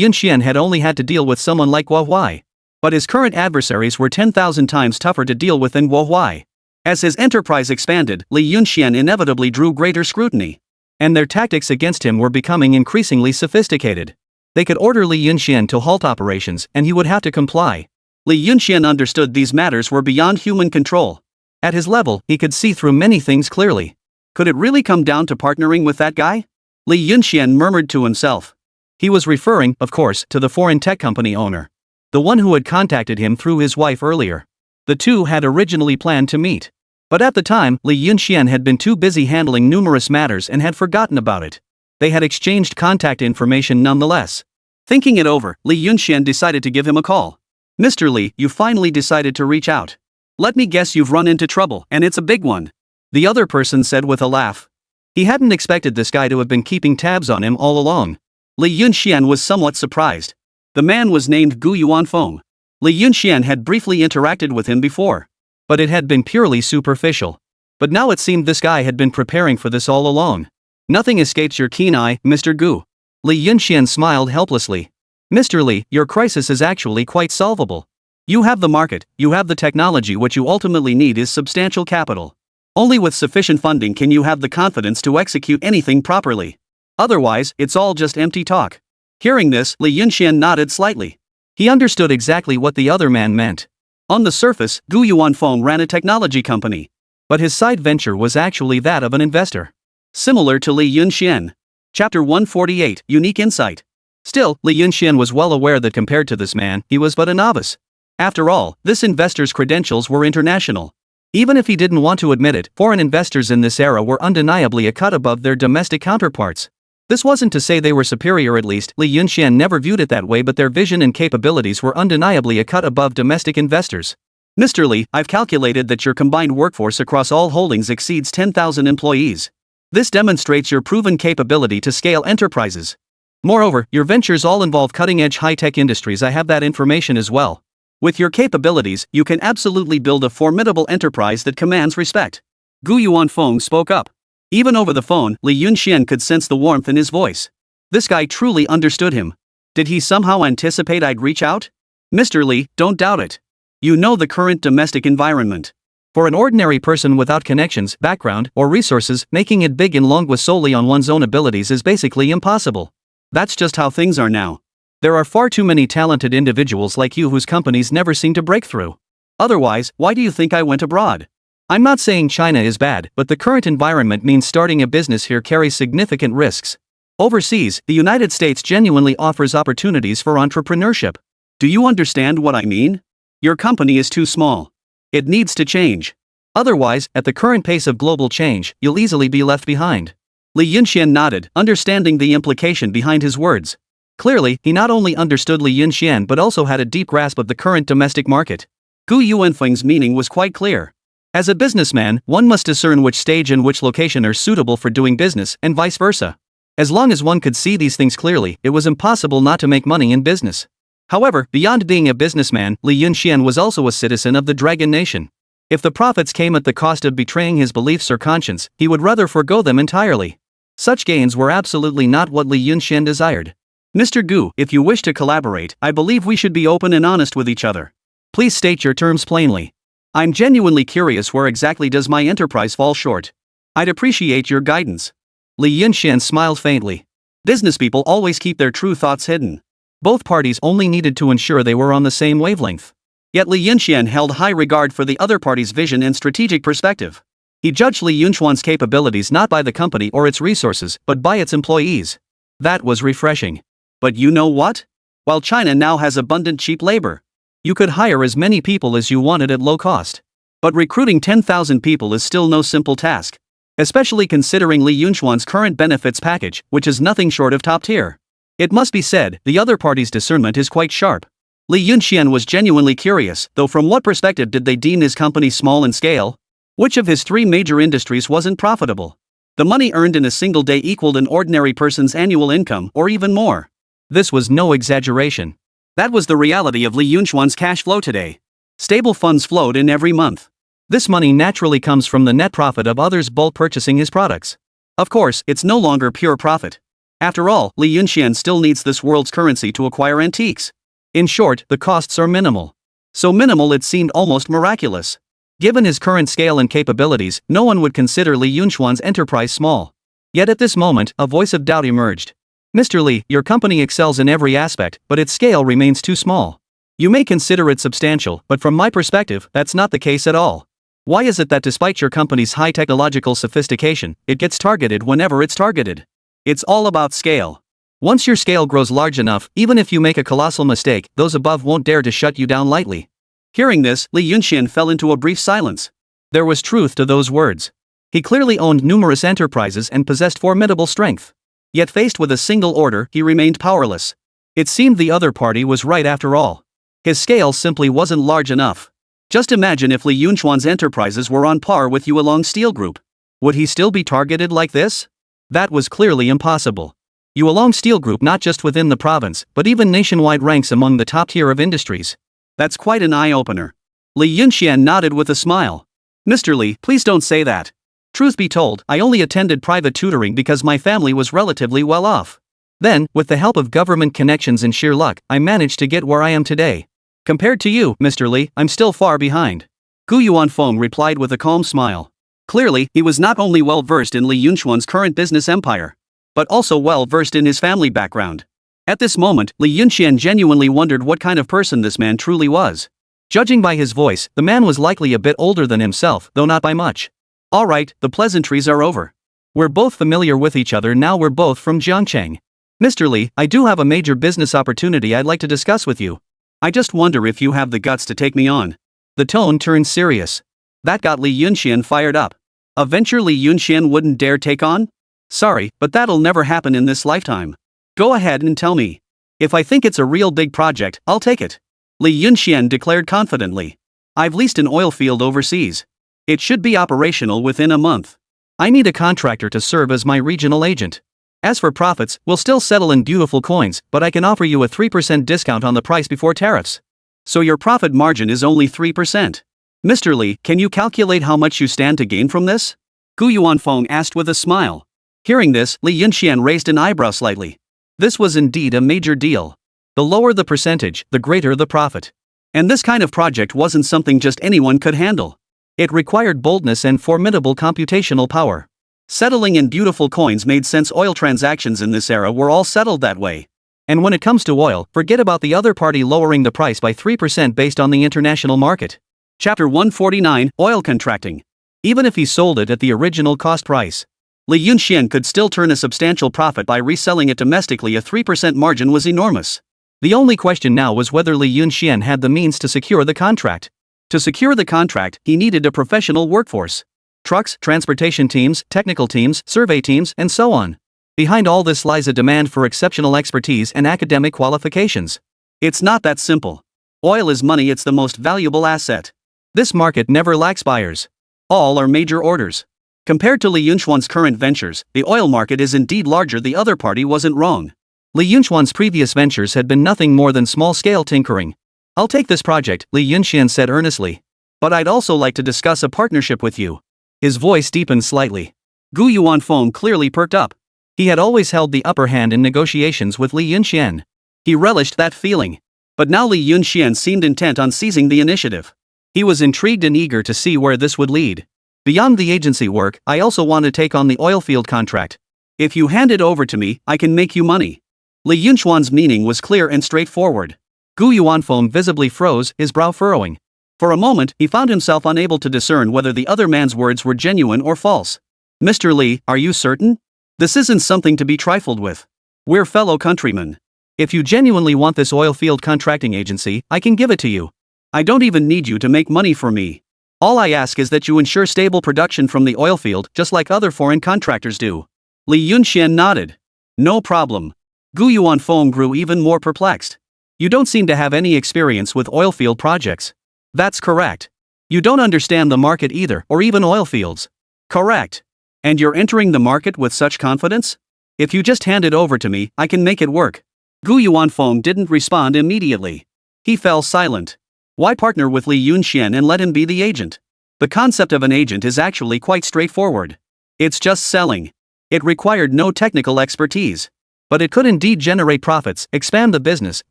Yunxian had only had to deal with someone like Guo Huai. But his current adversaries were 10,000 times tougher to deal with than Guo Huai. As his enterprise expanded, Li Yunxian inevitably drew greater scrutiny. And their tactics against him were becoming increasingly sophisticated. They could order Li Yunxian to halt operations, and he would have to comply. Li Yunxian understood these matters were beyond human control. At his level, he could see through many things clearly. Could it really come down to partnering with that guy? Li Yunxian murmured to himself. He was referring, of course, to the foreign tech company owner. the one who had contacted him through his wife earlier. The two had originally planned to meet. But at the time, Li Yunxian had been too busy handling numerous matters and had forgotten about it. They had exchanged contact information nonetheless. Thinking it over, Li Yunxian decided to give him a call. "Mr. Li, you finally decided to reach out. Let me guess you've run into trouble, and it's a big one," the other person said with a laugh. He hadn't expected this guy to have been keeping tabs on him all along. Li Yunxian was somewhat surprised. The man was named Gu Yuanfeng. Li Yunxian had briefly interacted with him before, but it had been purely superficial. But now it seemed this guy had been preparing for this all along. "Nothing escapes your keen eye, Mr. Gu." Li Yunxian smiled helplessly. "Mr. Li, your crisis is actually quite solvable. You have the market, you have the technology. What you ultimately need is substantial capital. Only with sufficient funding can you have the confidence to execute anything properly. Otherwise, it's all just empty talk." Hearing this, Li Yunxian nodded slightly. He understood exactly what the other man meant. On the surface, Gu Yuanfeng ran a technology company. But his side venture was actually that of an investor. Similar to Li Yunxian. Chapter 148, Unique Insight. Still, Li Yunxian was well aware that compared to this man, he was but a novice. After all, this investor's credentials were international. Even if he didn't want to admit it, foreign investors in this era were undeniably a cut above their domestic counterparts. This wasn't to say they were superior, at least Li Yunxian never viewed it that way, but their vision and capabilities were undeniably a cut above domestic investors. "Mr. Li, I've calculated that your combined workforce across all holdings exceeds 10,000 employees. This demonstrates your proven capability to scale enterprises. Moreover, your ventures all involve cutting-edge high-tech industries. I have that information as well. With your capabilities, you can absolutely build a formidable enterprise that commands respect." Gu Yuanfeng spoke up. Even over the phone, Li Yunxian could sense the warmth in his voice. This guy truly understood him. Did he somehow anticipate I'd reach out? "Mr. Li, don't doubt it. You know the current domestic environment. For an ordinary person without connections, background, or resources, making it big in Longwa solely on one's own abilities is basically impossible. That's just how things are now. There are far too many talented individuals like you whose companies never seem to break through. Otherwise, why do you think I went abroad? I'm not saying China is bad, but the current environment means starting a business here carries significant risks. Overseas, the United States genuinely offers opportunities for entrepreneurship. Do you understand what I mean? Your company is too small. It needs to change. Otherwise, at the current pace of global change, you'll easily be left behind." Li Yunxian nodded, understanding the implication behind his words. Clearly, he not only understood Li Yunxian but also had a deep grasp of the current domestic market. Gu Yuanfeng's meaning was quite clear. As a businessman, one must discern which stage and which location are suitable for doing business, and vice versa. As long as one could see these things clearly, it was impossible not to make money in business. However, beyond being a businessman, Li Yunxian was also a citizen of the Dragon Nation. If the profits came at the cost of betraying his beliefs or conscience, he would rather forgo them entirely. Such gains were absolutely not what Li Yunxian desired. "Mr. Gu, if you wish to collaborate, I believe we should be open and honest with each other. Please state your terms plainly. I'm genuinely curious, where exactly does my enterprise fall short? I'd appreciate your guidance." Li Yunxian smiled faintly. Business people always keep their true thoughts hidden. Both parties only needed to ensure they were on the same wavelength. Yet Li Yunxian held high regard for the other party's vision and strategic perspective. He judged Li Yunchuan's capabilities not by the company or its resources, but by its employees. That was refreshing. But you know what? While China now has abundant cheap labor, you could hire as many people as you wanted at low cost. But recruiting 10,000 people is still no simple task. Especially considering Li Yunchuan's current benefits package, which is nothing short of top tier. It must be said, the other party's discernment is quite sharp. Li Yunxian was genuinely curious, though from what perspective did they deem his company small in scale? Which of his three major industries wasn't profitable? The money earned in a single day equaled an ordinary person's annual income, or even more. This was no exaggeration. That was the reality of Li Yunchuan's cash flow today. Stable funds flowed in every month. This money naturally comes from the net profit of others bulk purchasing his products. Of course, it's no longer pure profit. After all, Li Yunxian still needs this world's currency to acquire antiques. In short, the costs are minimal. So minimal it seemed almost miraculous. Given his current scale and capabilities, no one would consider Li Yunchuan's enterprise small. Yet at this moment, a voice of doubt emerged. "Mr. Li, your company excels in every aspect, but its scale remains too small. You may consider it substantial, but from my perspective, that's not the case at all. Why is it that despite your company's high technological sophistication, it gets targeted whenever it's targeted? It's all about scale. Once your scale grows large enough, even if you make a colossal mistake, those above won't dare to shut you down lightly. Hearing this, Li Yunxian fell into a brief silence. There was truth to those words. He clearly owned numerous enterprises and possessed formidable strength. Yet faced with a single order, he remained powerless. It seemed the other party was right after all. His scale simply wasn't large enough. Just imagine if Li Yunxuan's enterprises were on par with Yuelong Steel Group. Would he still be targeted like this? That was clearly impossible. Yuelong Steel Group not just within the province, but even nationwide ranks among the top tier of industries. That's quite an eye-opener. Li Yunxian nodded with a smile. Mr. Li, please don't say that. Truth be told, I only attended private tutoring because my family was relatively well off. Then, with the help of government connections and sheer luck, I managed to get where I am today. Compared to you, Mr. Li, I'm still far behind. Gu Yuanfeng replied with a calm smile. Clearly, he was not only well-versed in Li Yunxuan's current business empire, but also well-versed in his family background. At this moment, Li Yunxian genuinely wondered what kind of person this man truly was. Judging by his voice, the man was likely a bit older than himself, though not by much. Alright, the pleasantries are over. We're both familiar with each other now, we're both from Jiangcheng. Mr. Li, I do have a major business opportunity I'd like to discuss with you. I just wonder if you have the guts to take me on. The tone turned serious. That got Li Yunxian fired up. A venture Li Yunxian wouldn't dare take on? Sorry, but that'll never happen in this lifetime. Go ahead and tell me. If I think it's a real big project, I'll take it. Li Yunxian declared confidently. I've leased an oil field overseas. It should be operational within a month. I need a contractor to serve as my regional agent. As for profits, we'll still settle in beautiful coins, but I can offer you a 3% discount on the price before tariffs. So your profit margin is only 3%. Mr. Li, can you calculate how much you stand to gain from this? Gu Yuanfeng asked with a smile. Hearing this, Li Yunxian raised an eyebrow slightly. This was indeed a major deal. The lower the percentage, the greater the profit. And this kind of project wasn't something just anyone could handle. It required boldness and formidable computational power. Settling in beautiful coins made sense. Oil transactions in this era were all settled that way. And when it comes to oil, forget about the other party lowering the price by 3% based on the international market. Chapter 149, Oil Contracting. Even if he sold it at the original cost price, Li Yunxian could still turn a substantial profit by reselling it domestically. A 3% margin was enormous. The only question now was whether Li Yunxian had the means to secure the contract. To secure the contract, he needed a professional workforce. Trucks, transportation teams, technical teams, survey teams, and so on. Behind all this lies a demand for exceptional expertise and academic qualifications. It's not that simple. Oil is money, it's the most valuable asset. This market never lacks buyers. All are major orders. Compared to Li Yunxuan's current ventures, the oil market is indeed larger. The other party wasn't wrong. Li Yunxuan's previous ventures had been nothing more than small-scale tinkering. I'll take this project, Li Yunxian said earnestly. But I'd also like to discuss a partnership with you. His voice deepened slightly. Gu Yuanfeng clearly perked up. He had always held the upper hand in negotiations with Li Yunxian. He relished that feeling. But now Li Yunxian seemed intent on seizing the initiative. He was intrigued and eager to see where this would lead. Beyond the agency work, I also want to take on the oil field contract. If you hand it over to me, I can make you money. Li Yunxuan's meaning was clear and straightforward. Gu Yuanfeng visibly froze, his brow furrowing. For a moment, he found himself unable to discern whether the other man's words were genuine or false. Mr. Li, are you certain? This isn't something to be trifled with. We're fellow countrymen. If you genuinely want this oil field contracting agency, I can give it to you. I don't even need you to make money for me. All I ask is that you ensure stable production from the oil field, just like other foreign contractors do. Li Yunxian nodded. No problem. Gu Yuanfeng grew even more perplexed. You don't seem to have any experience with oil field projects. That's correct. You don't understand the market either, or even oil fields. Correct. And you're entering the market with such confidence? If you just hand it over to me, I can make it work. Gu Yuanfeng didn't respond immediately. He fell silent. Why partner with Li Yunxian and let him be the agent? The concept of an agent is actually quite straightforward. It's just selling. It required no technical expertise. But it could indeed generate profits, expand the business,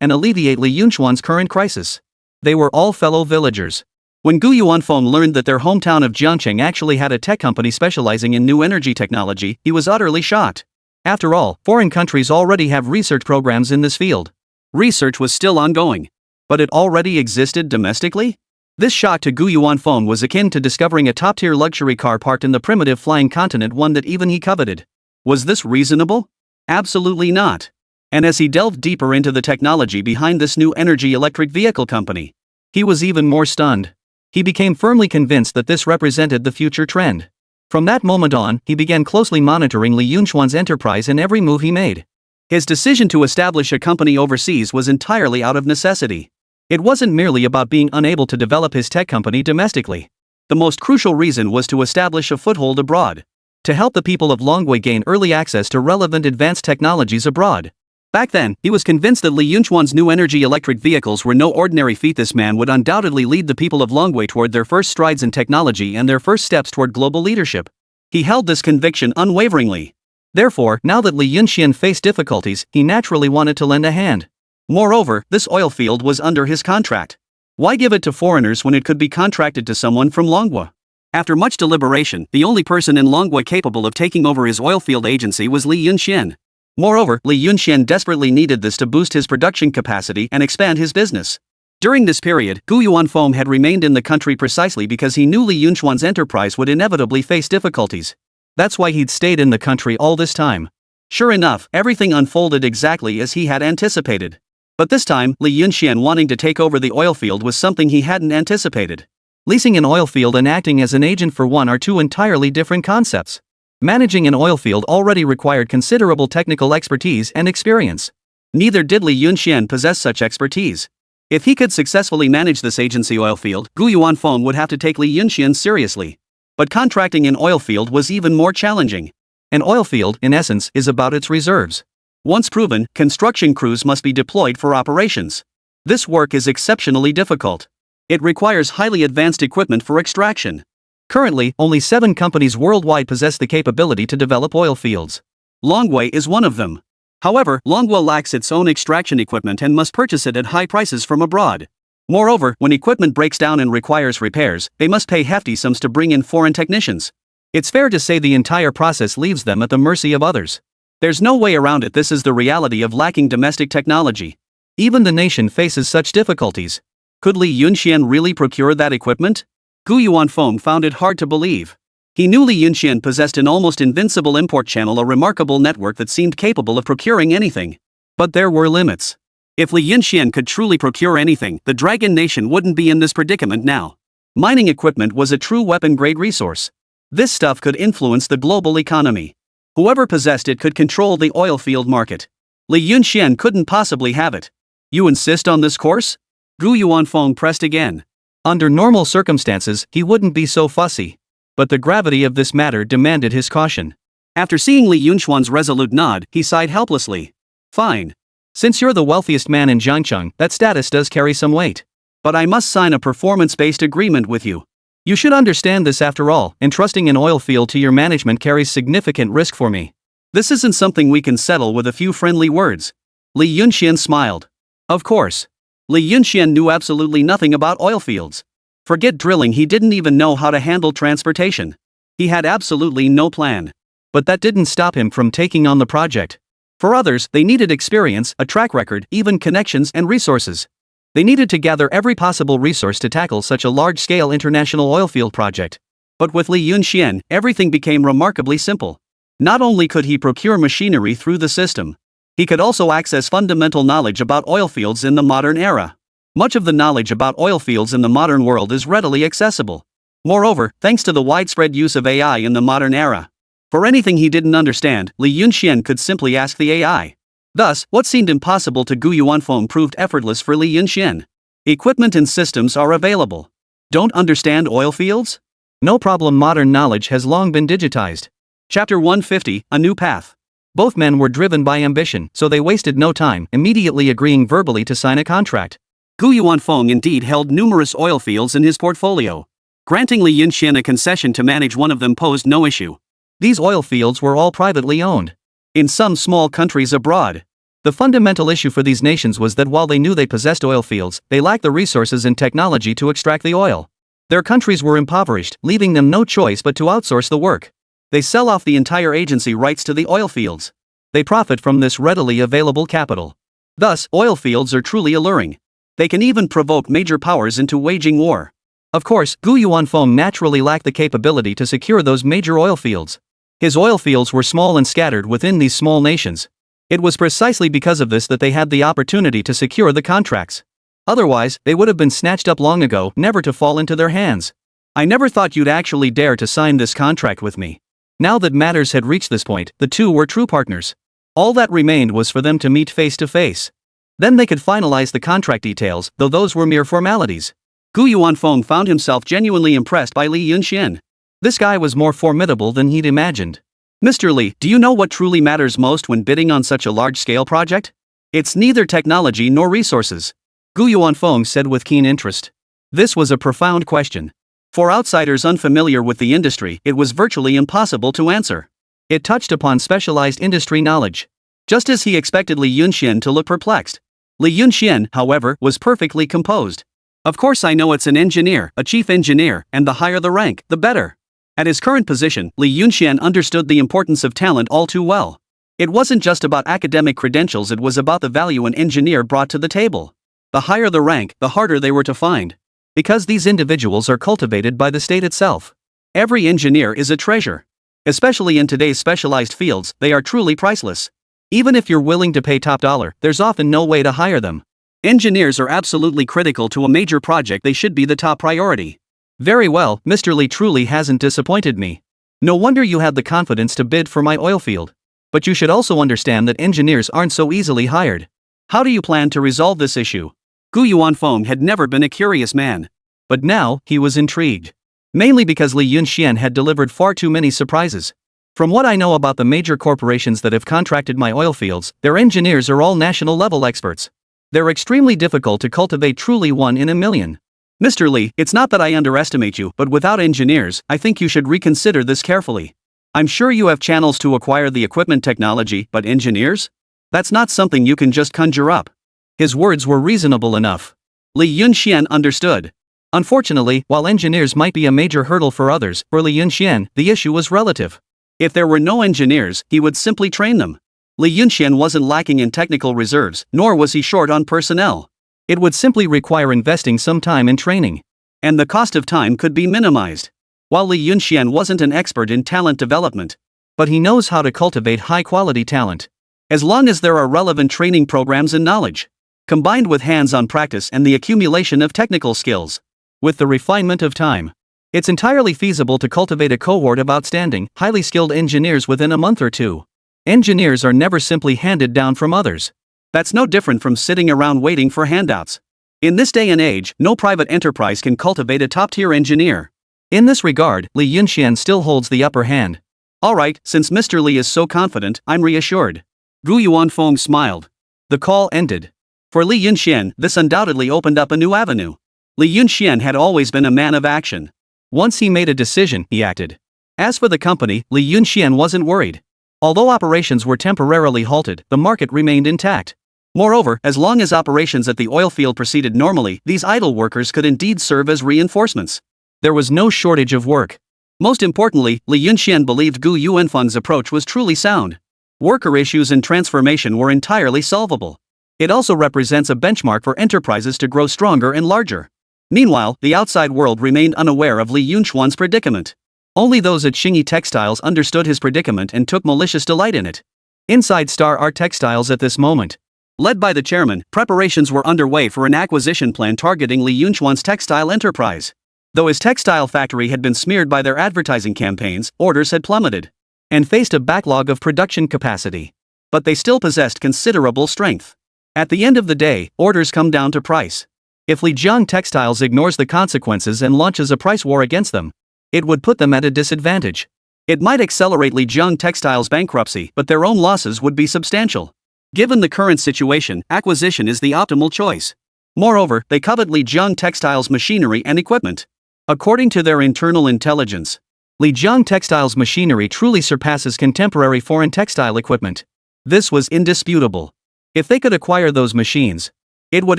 and alleviate Li Yunxuan's current crisis. They were all fellow villagers. When Gu Yuanfeng learned that their hometown of Jiangcheng actually had a tech company specializing in new energy technology, he was utterly shocked. After all, foreign countries already have research programs in this field. Research was still ongoing. But it already existed domestically? This shock to Gu Yuanfeng was akin to discovering a top-tier luxury car parked in the primitive flying continent, one that even he coveted. Was this reasonable? Absolutely not. And as he delved deeper into the technology behind this new energy electric vehicle company, he was even more stunned. He became firmly convinced that this represented the future trend. From that moment on, he began closely monitoring Li Yunxuan's enterprise and every move he made. His decision to establish a company overseas was entirely out of necessity. It wasn't merely about being unable to develop his tech company domestically. The most crucial reason was to establish a foothold abroad, to help the people of Longwei gain early access to relevant advanced technologies abroad. Back then, he was convinced that Li Yunxuan's new energy electric vehicles were no ordinary feat. This man would undoubtedly lead the people of Longwei toward their first strides in technology and their first steps toward global leadership. He held this conviction unwaveringly. Therefore, now that Li Yunxian faced difficulties, he naturally wanted to lend a hand. Moreover, this oil field was under his contract. Why give it to foreigners when it could be contracted to someone from Longwei? After much deliberation, the only person in Longwei capable of taking over his oil field agency was Li Yunxian. Moreover, Li Yunxian desperately needed this to boost his production capacity and expand his business. During this period, Gu Yuanfeng had remained in the country precisely because he knew Li Yunxuan's enterprise would inevitably face difficulties. That's why he'd stayed in the country all this time. Sure enough, everything unfolded exactly as he had anticipated. But this time, Li Yunxian wanting to take over the oil field was something he hadn't anticipated. Leasing an oil field and acting as an agent for one are two entirely different concepts. Managing an oil field already required considerable technical expertise and experience. Neither did Li Yunxian possess such expertise. If he could successfully manage this agency oil field, Gu Yuanfeng would have to take Li Yunxian seriously. But contracting an oil field was even more challenging. An oil field, in essence, is about its reserves. Once proven, construction crews must be deployed for operations. This work is exceptionally difficult. It requires highly advanced equipment for extraction. Currently, only 7 companies worldwide possess the capability to develop oil fields. Longwei is one of them. However, Longwei lacks its own extraction equipment and must purchase it at high prices from abroad. Moreover, when equipment breaks down and requires repairs, they must pay hefty sums to bring in foreign technicians. It's fair to say the entire process leaves them at the mercy of others. There's no way around it. This is the reality of lacking domestic technology. Even the nation faces such difficulties. Could Li Yunxian really procure that equipment? Gu Yuanfeng found it hard to believe. He knew Li Yunxian possessed an almost invincible import channel, a remarkable network that seemed capable of procuring anything. But there were limits. If Li Yunxian could truly procure anything, the Dragon Nation wouldn't be in this predicament now. Mining equipment was a true weapon-grade resource. This stuff could influence the global economy. Whoever possessed it could control the oil field market. Li Yunxian couldn't possibly have it. You insist on this course? Gu Yuanfeng pressed again. Under normal circumstances, he wouldn't be so fussy. But the gravity of this matter demanded his caution. After seeing Li Yunxuan's resolute nod, he sighed helplessly. Fine. Since you're the wealthiest man in Jiangcheng, that status does carry some weight. But I must sign a performance-based agreement with you. You should understand this. After all, entrusting an oil field to your management carries significant risk for me. This isn't something we can settle with a few friendly words. Li Yunxian smiled. Of course. Li Yunxian knew absolutely nothing about oil fields. Forget drilling, he didn't even know how to handle transportation. He had absolutely no plan. But that didn't stop him from taking on the project. For others, they needed experience, a track record, even connections and resources. They needed to gather every possible resource to tackle such a large-scale international oilfield project. But with Li Yunxian, everything became remarkably simple. Not only could he procure machinery through the system, he could also access fundamental knowledge about oilfields in the modern era. Much of the knowledge about oilfields in the modern world is readily accessible. Moreover, thanks to the widespread use of AI in the modern era, for anything he didn't understand, Li Yunxian could simply ask the AI. Thus, what seemed impossible to Gu Yuanfeng proved effortless for Li Yunxian. Equipment and systems are available. Don't understand oil fields? No problem, modern knowledge has long been digitized. Chapter 150, A New Path. Both men were driven by ambition, so they wasted no time, immediately agreeing verbally to sign a contract. Gu Yuanfeng indeed held numerous oil fields in his portfolio. Granting Li Yunxian a concession to manage one of them posed no issue. These oil fields were all privately owned. In some small countries abroad. The fundamental issue for these nations was that while they knew they possessed oil fields, they lacked the resources and technology to extract the oil. Their countries were impoverished, leaving them no choice but to outsource the work. They sell off the entire agency rights to the oil fields. They profit from this readily available capital. Thus, oil fields are truly alluring. They can even provoke major powers into waging war. Of course, Gu Yuanfeng naturally lacked the capability to secure those major oil fields. His oil fields were small and scattered within these small nations. It was precisely because of this that they had the opportunity to secure the contracts. Otherwise, they would have been snatched up long ago, never to fall into their hands. I never thought you'd actually dare to sign this contract with me. Now that matters had reached this point, the two were true partners. All that remained was for them to meet face to face. Then they could finalize the contract details, though those were mere formalities. Gu Yuanfeng found himself genuinely impressed by Li Yunxian. This guy was more formidable than he'd imagined. Mr. Li, do you know what truly matters most when bidding on such a large-scale project? It's neither technology nor resources. Gu Yuanfeng said with keen interest. This was a profound question. For outsiders unfamiliar with the industry, it was virtually impossible to answer. It touched upon specialized industry knowledge. Just as he expected Li Yunxian to look perplexed. Li Yunxian, however, was perfectly composed. Of course I know it's an engineer, a chief engineer, and the higher the rank, the better. At his current position, Li Yunxian understood the importance of talent all too well. It wasn't just about academic credentials, it was about the value an engineer brought to the table. The higher the rank, the harder they were to find. Because these individuals are cultivated by the state itself. Every engineer is a treasure. Especially in today's specialized fields, they are truly priceless. Even if you're willing to pay top dollar, there's often no way to hire them. Engineers are absolutely critical to a major project, they should be the top priority. Very well, Mr. Li truly hasn't disappointed me. No wonder you had the confidence to bid for my oil field. But you should also understand that engineers aren't so easily hired. How do you plan to resolve this issue? Gu Yuanfeng had never been a curious man. But now, he was intrigued. Mainly because Li Yunxian had delivered far too many surprises. From what I know about the major corporations that have contracted my oil fields, their engineers are all national-level experts. They're extremely difficult to cultivate, truly one in a million. Mr. Li, it's not that I underestimate you, but without engineers, I think you should reconsider this carefully. I'm sure you have channels to acquire the equipment technology, but engineers? That's not something you can just conjure up. His words were reasonable enough. Li Yunxian understood. Unfortunately, while engineers might be a major hurdle for others, for Li Yunxian, the issue was relative. If there were no engineers, he would simply train them. Li Yunxian wasn't lacking in technical reserves, nor was he short on personnel. It would simply require investing some time in training. And the cost of time could be minimized. While Li Yunxian wasn't an expert in talent development, but he knows how to cultivate high-quality talent. As long as there are relevant training programs and knowledge, combined with hands-on practice and the accumulation of technical skills, with the refinement of time, it's entirely feasible to cultivate a cohort of outstanding, highly skilled engineers within a month or two. Engineers are never simply handed down from others. That's no different from sitting around waiting for handouts. In this day and age, no private enterprise can cultivate a top-tier engineer. In this regard, Li Yunxian still holds the upper hand. Alright, since Mr. Li is so confident, I'm reassured. Gu Yuanfeng smiled. The call ended. For Li Yunxian, this undoubtedly opened up a new avenue. Li Yunxian had always been a man of action. Once he made a decision, he acted. As for the company, Li Yunxian wasn't worried. Although operations were temporarily halted, the market remained intact. Moreover, as long as operations at the oil field proceeded normally, these idle workers could indeed serve as reinforcements. There was no shortage of work. Most importantly, Li Yunxian believed Gu Yuanfeng's approach was truly sound. Worker issues and transformation were entirely solvable. It also represents a benchmark for enterprises to grow stronger and larger. Meanwhile, the outside world remained unaware of Li Yunxuan's predicament. Only those at Xingyi Textiles understood his predicament and took malicious delight in it. Inside Star Art Textiles at this moment, led by the chairman, preparations were underway for an acquisition plan targeting Li Yunxuan's textile enterprise. Though his textile factory had been smeared by their advertising campaigns, orders had plummeted and faced a backlog of production capacity. But they still possessed considerable strength. At the end of the day, orders come down to price. If Lijiang Textiles ignores the consequences and launches a price war against them, it would put them at a disadvantage. It might accelerate Lijiang Textiles' bankruptcy, but their own losses would be substantial. Given the current situation, acquisition is the optimal choice. Moreover, they covet Lijiang Textiles' machinery and equipment. According to their internal intelligence, Lijiang Textiles' machinery truly surpasses contemporary foreign textile equipment. This was indisputable. If they could acquire those machines, it would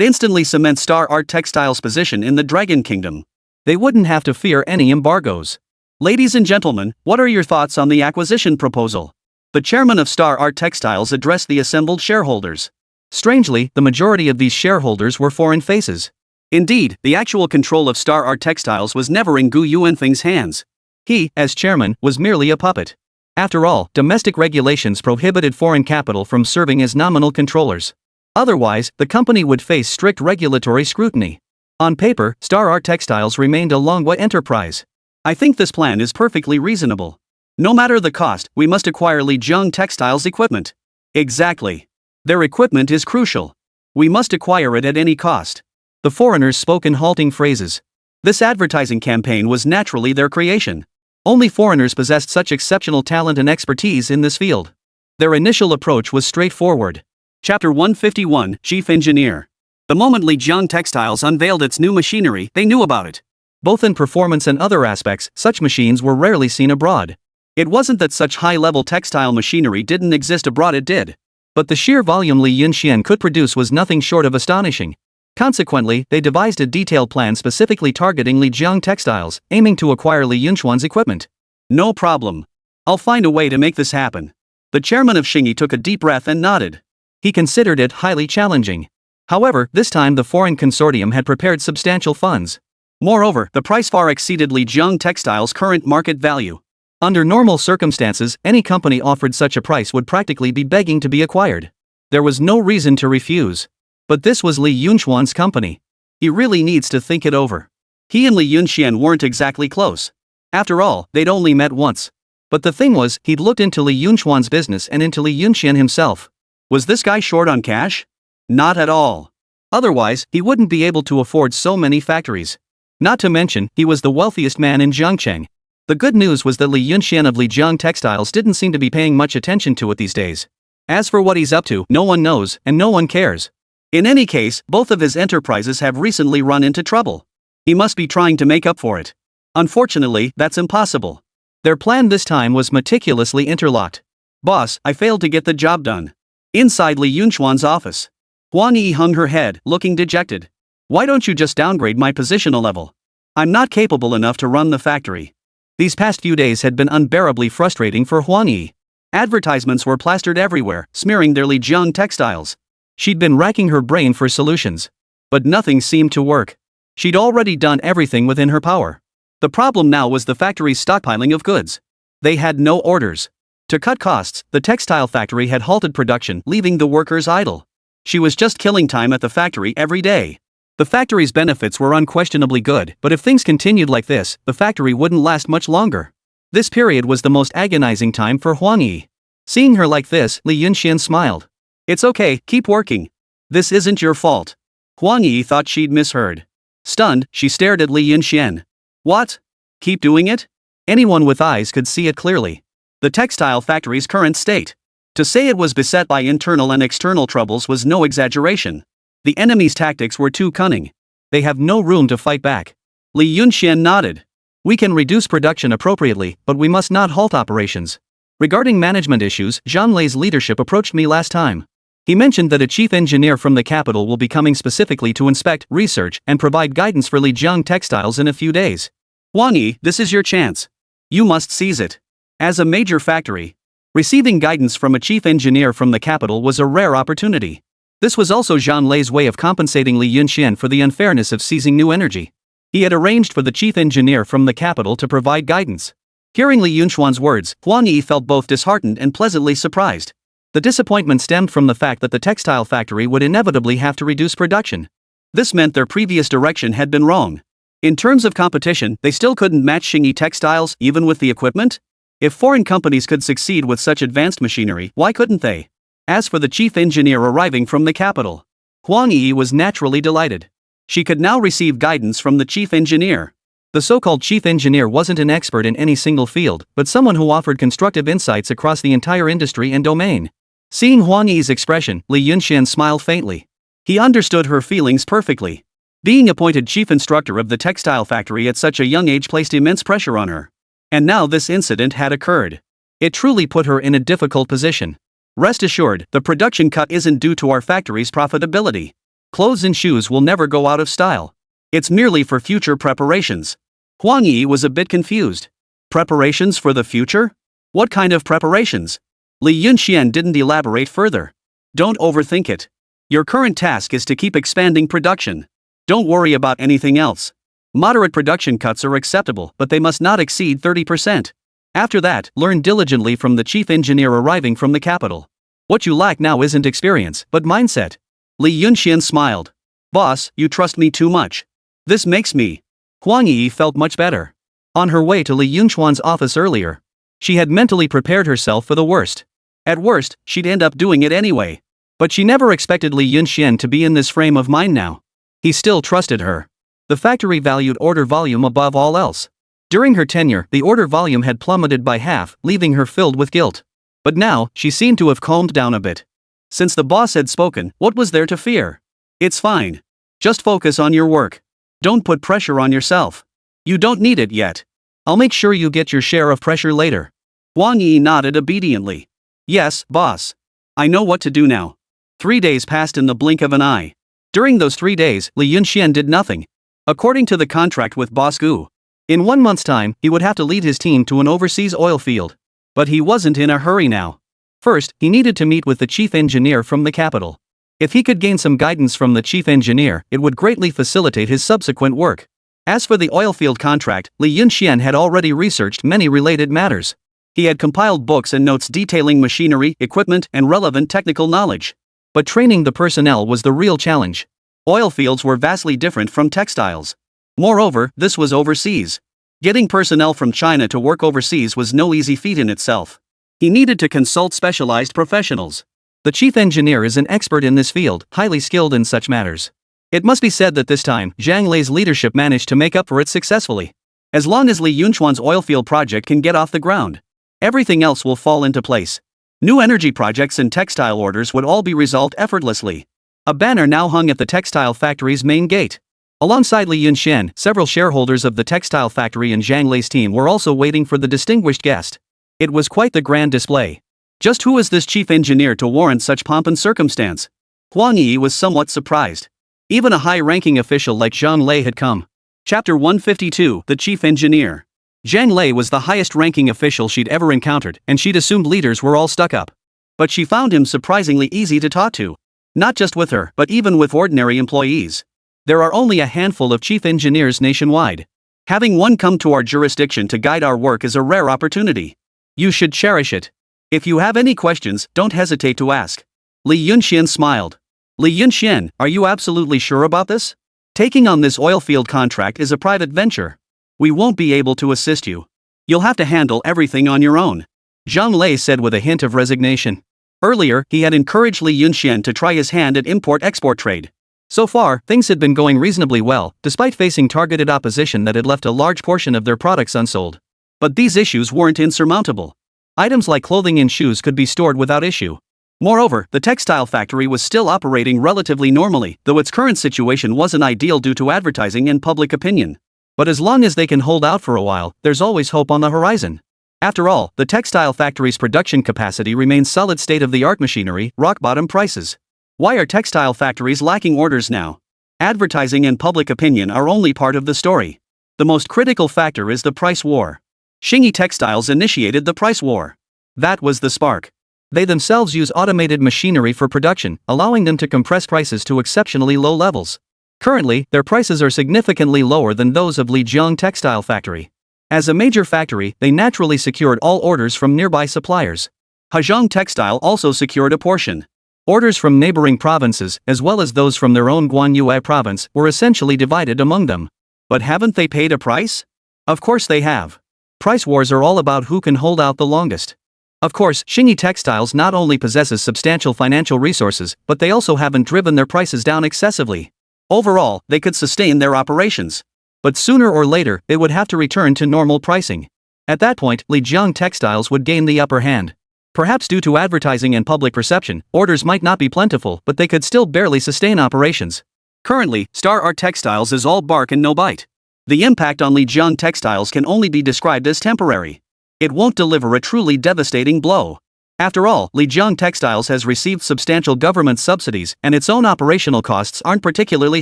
instantly cement Star Art Textiles' position in the Dragon Kingdom. They wouldn't have to fear any embargoes. Ladies and gentlemen, what are your thoughts on the acquisition proposal? The chairman of Star Art Textiles addressed the assembled shareholders. Strangely, the majority of these shareholders were foreign faces. Indeed, the actual control of Star Art Textiles was never in Gu Yuanfeng's hands. He, as chairman, was merely a puppet. After all, domestic regulations prohibited foreign capital from serving as nominal controllers. Otherwise, the company would face strict regulatory scrutiny. On paper, Star Art Textiles remained a Manhwa enterprise. I think this plan is perfectly reasonable. No matter the cost, we must acquire Lijiang Textiles equipment. Exactly. Their equipment is crucial. We must acquire it at any cost. The foreigners spoke in halting phrases. This advertising campaign was naturally their creation. Only foreigners possessed such exceptional talent and expertise in this field. Their initial approach was straightforward. Chapter 151, Chief Engineer. The moment Lijiang Textiles unveiled its new machinery, they knew about it. Both in performance and other aspects, such machines were rarely seen abroad. It wasn't that such high-level textile machinery didn't exist abroad, it did. But the sheer volume Li Yunxian could produce was nothing short of astonishing. Consequently, they devised a detailed plan specifically targeting Lijiang Textiles, aiming to acquire Li Yunxuan's equipment. No problem. I'll find a way to make this happen. The chairman of Xingyi took a deep breath and nodded. He considered it highly challenging. However, this time the foreign consortium had prepared substantial funds. Moreover, the price far exceeded Lijiang Textiles' current market value. Under normal circumstances, any company offered such a price would practically be begging to be acquired. There was no reason to refuse. But this was Li Yunxuan's company. He really needs to think it over. He and Li Yunxian weren't exactly close. After all, they'd only met once. But the thing was, he'd looked into Li Yunxuan's business and into Li Yunxian himself. Was this guy short on cash? Not at all. Otherwise, he wouldn't be able to afford so many factories. Not to mention, he was the wealthiest man in Zhangcheng. The good news was that Li Yunxian of Lijiang Textiles didn't seem to be paying much attention to it these days. As for what he's up to, no one knows, and no one cares. In any case, both of his enterprises have recently run into trouble. He must be trying to make up for it. Unfortunately, that's impossible. Their plan this time was meticulously interlocked. Boss, I failed to get the job done. Inside Li Yunxuan's office, Huang Yi hung her head, looking dejected. Why don't you just downgrade my position a level? I'm not capable enough to run the factory. These past few days had been unbearably frustrating for Huang Yi. Advertisements were plastered everywhere, smearing their Lijiang Textiles. She'd been racking her brain for solutions. But nothing seemed to work. She'd already done everything within her power. The problem now was the factory's stockpiling of goods. They had no orders. To cut costs, the textile factory had halted production, leaving the workers idle. She was just killing time at the factory every day. The factory's benefits were unquestionably good, but if things continued like this, the factory wouldn't last much longer. This period was the most agonizing time for Huang Yi. Seeing her like this, Li Yunxian smiled. It's okay, keep working. This isn't your fault. Huang Yi thought she'd misheard. Stunned, she stared at Li Yunxian. What? Keep doing it? Anyone with eyes could see it clearly. The textile factory's current state. To say it was beset by internal and external troubles was no exaggeration. The enemy's tactics were too cunning. They have no room to fight back. Li Yunxian nodded. We can reduce production appropriately, but we must not halt operations. Regarding management issues, Zhang Lei's leadership approached me last time. He mentioned that a chief engineer from the capital will be coming specifically to inspect, research, and provide guidance for Lijiang Textiles in a few days. Huang Yi, this is your chance. You must seize it. As a major factory, receiving guidance from a chief engineer from the capital was a rare opportunity. This was also Zhang Lei's way of compensating Li Yunxian for the unfairness of seizing new energy. He had arranged for the chief engineer from the capital to provide guidance. Hearing Li Yunxuan's words, Huang Yi felt both disheartened and pleasantly surprised. The disappointment stemmed from the fact that the textile factory would inevitably have to reduce production. This meant their previous direction had been wrong. In terms of competition, they still couldn't match Xingyi Textiles, even with the equipment? If foreign companies could succeed with such advanced machinery, why couldn't they? As for the chief engineer arriving from the capital, Huang Yi was naturally delighted. She could now receive guidance from the chief engineer. The so-called chief engineer wasn't an expert in any single field, but someone who offered constructive insights across the entire industry and domain. Seeing Huang Yi's expression, Li Yunxian smiled faintly. He understood her feelings perfectly. Being appointed chief instructor of the textile factory at such a young age placed immense pressure on her. And now this incident had occurred. It truly put her in a difficult position. Rest assured, the production cut isn't due to our factory's profitability. Clothes and shoes will never go out of style. It's merely for future preparations. Huang Yi was a bit confused. Preparations for the future? What kind of preparations? Li Yunxian didn't elaborate further. Don't overthink it. Your current task is to keep expanding production. Don't worry about anything else. Moderate production cuts are acceptable, but they must not exceed 30%. After that, learn diligently from the chief engineer arriving from the capital. What you lack now isn't experience, but mindset. Li Yunxian smiled. Boss, you trust me too much. This makes me. Huang Yi felt much better. On her way to Li Yunxuan's office earlier, she had mentally prepared herself for the worst. At worst, she'd end up doing it anyway. But she never expected Li Yunxian to be in this frame of mind now. He still trusted her. The factory valued order volume above all else. During her tenure, the order volume had plummeted by half, leaving her filled with guilt. But now, she seemed to have calmed down a bit. Since the boss had spoken, what was there to fear? It's fine. Just focus on your work. Don't put pressure on yourself. You don't need it yet. I'll make sure you get your share of pressure later. Huang Yi nodded obediently. Yes, boss. I know what to do now. 3 days passed in the blink of an eye. During those 3 days, Li Yunxian did nothing. According to the contract with Boss Gu, in 1 month's time, he would have to lead his team to an overseas oil field. But he wasn't in a hurry now. First, he needed to meet with the chief engineer from the capital. If he could gain some guidance from the chief engineer, it would greatly facilitate his subsequent work. As for the oil field contract, Li Yunxian had already researched many related matters. He had compiled books and notes detailing machinery, equipment, and relevant technical knowledge. But training the personnel was the real challenge. Oil fields were vastly different from textiles. Moreover, this was overseas. Getting personnel from China to work overseas was no easy feat in itself. He needed to consult specialized professionals. The chief engineer is an expert in this field, highly skilled in such matters. It must be said that this time, Zhang Lei's leadership managed to make up for it successfully. As long as Li Yunxuan's oil field project can get off the ground, everything else will fall into place. New energy projects and textile orders would all be resolved effortlessly. A banner now hung at the textile factory's main gate. Alongside Li Yunxian, several shareholders of the textile factory and Zhang Lei's team were also waiting for the distinguished guest. It was quite the grand display. Just who is this chief engineer to warrant such pomp and circumstance? Huang Yi was somewhat surprised. Even a high-ranking official like Zhang Lei had come. Chapter 152, The Chief Engineer. Zhang Lei was the highest-ranking official she'd ever encountered, and she'd assumed leaders were all stuck up. But she found him surprisingly easy to talk to. Not just with her, but even with ordinary employees. There are only a handful of chief engineers nationwide. Having one come to our jurisdiction to guide our work is a rare opportunity. You should cherish it. If you have any questions, don't hesitate to ask. Li Yunxian smiled. Li Yunxian, are you absolutely sure about this? Taking on this oil field contract is a private venture. We won't be able to assist you. You'll have to handle everything on your own. Zhang Lei said with a hint of resignation. Earlier, he had encouraged Li Yunxian to try his hand at import-export trade. So far, things had been going reasonably well, despite facing targeted opposition that had left a large portion of their products unsold. But these issues weren't insurmountable. Items like clothing and shoes could be stored without issue. Moreover, the textile factory was still operating relatively normally, though its current situation wasn't ideal due to advertising and public opinion. But as long as they can hold out for a while, there's always hope on the horizon. After all, the textile factory's production capacity remains solid state-of-the-art machinery, rock-bottom prices. Why are textile factories lacking orders now? Advertising and public opinion are only part of the story. The most critical factor is the price war. Xingyi Textiles initiated the price war. That was the spark. They themselves use automated machinery for production, allowing them to compress prices to exceptionally low levels. Currently, their prices are significantly lower than those of Lijiang Textile Factory. As a major factory, they naturally secured all orders from nearby suppliers. Hezhong Textile also secured a portion. Orders from neighboring provinces, as well as those from their own Guanyue province, were essentially divided among them. But haven't they paid a price? Of course they have. Price wars are all about who can hold out the longest. Of course, Xingyi Textiles not only possesses substantial financial resources, but they also haven't driven their prices down excessively. Overall, they could sustain their operations. But sooner or later, it would have to return to normal pricing. At that point, Lijiang Textiles would gain the upper hand. Perhaps due to advertising and public perception, orders might not be plentiful, but they could still barely sustain operations. Currently, Star Art Textiles is all bark and no bite. The impact on Lijiang Textiles can only be described as temporary. It won't deliver a truly devastating blow. After all, Lijiang Textiles has received substantial government subsidies, and its own operational costs aren't particularly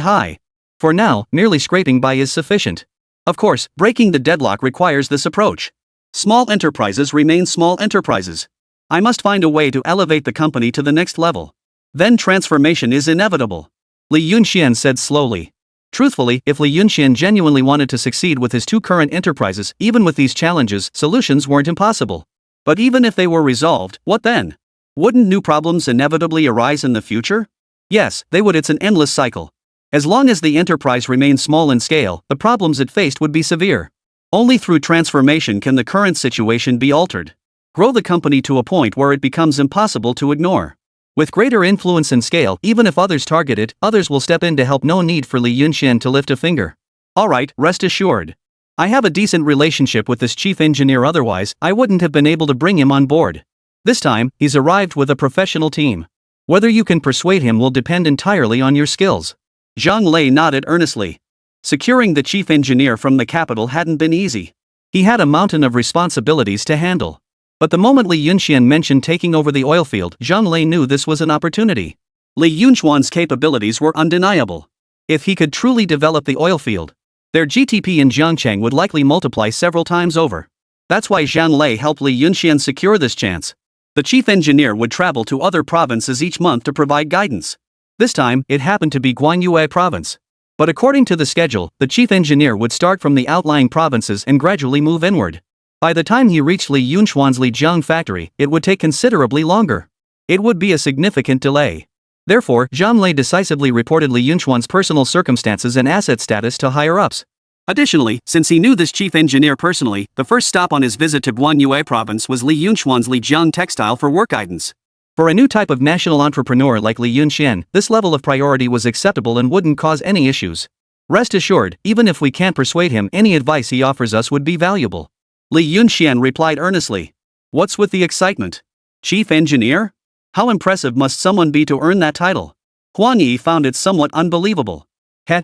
high. For now, merely scraping by is sufficient. Of course, breaking the deadlock requires this approach. Small enterprises remain small enterprises. I must find a way to elevate the company to the next level. Then transformation is inevitable. Li Yunxian said slowly. Truthfully, if Li Yunxian genuinely wanted to succeed with his two current enterprises, even with these challenges, solutions weren't impossible. But even if they were resolved, what then? Wouldn't new problems inevitably arise in the future? Yes, they would. It's an endless cycle. As long as the enterprise remained small in scale, the problems it faced would be severe. Only through transformation can the current situation be altered. Grow the company to a point where it becomes impossible to ignore. With greater influence and scale, even if others target it, others will step in to help. No need for Li Yunxian to lift a finger. Alright, rest assured. I have a decent relationship with this chief engineer, otherwise, I wouldn't have been able to bring him on board. This time, he's arrived with a professional team. Whether you can persuade him will depend entirely on your skills. Zhang Lei nodded earnestly. Securing the chief engineer from the capital hadn't been easy. He had a mountain of responsibilities to handle. But the moment Li Yunxian mentioned taking over the oil field, Zhang Lei knew this was an opportunity. Li Yunxuan's capabilities were undeniable. If he could truly develop the oil field, their GTP in Jiangchang would likely multiply several times over. That's why Zhang Lei helped Li Yunxian secure this chance. The chief engineer would travel to other provinces each month to provide guidance. This time, it happened to be Guanyue province. But according to the schedule, the chief engineer would start from the outlying provinces and gradually move inward. By the time he reached Li Yunxuan's Lijiang factory, it would take considerably longer. It would be a significant delay. Therefore, Zhang Lei decisively reported Li Yunxuan's personal circumstances and asset status to higher-ups. Additionally, since he knew this chief engineer personally, the first stop on his visit to Guanyue province was Li Yunxuan's Lijiang textile for work guidance. For a new type of national entrepreneur like Li Yunxian, this level of priority was acceptable and wouldn't cause any issues. Rest assured, even if we can't persuade him, any advice he offers us would be valuable. Li Yunxian replied earnestly. What's with the excitement? Chief engineer? How impressive must someone be to earn that title? Huang Yi found it somewhat unbelievable.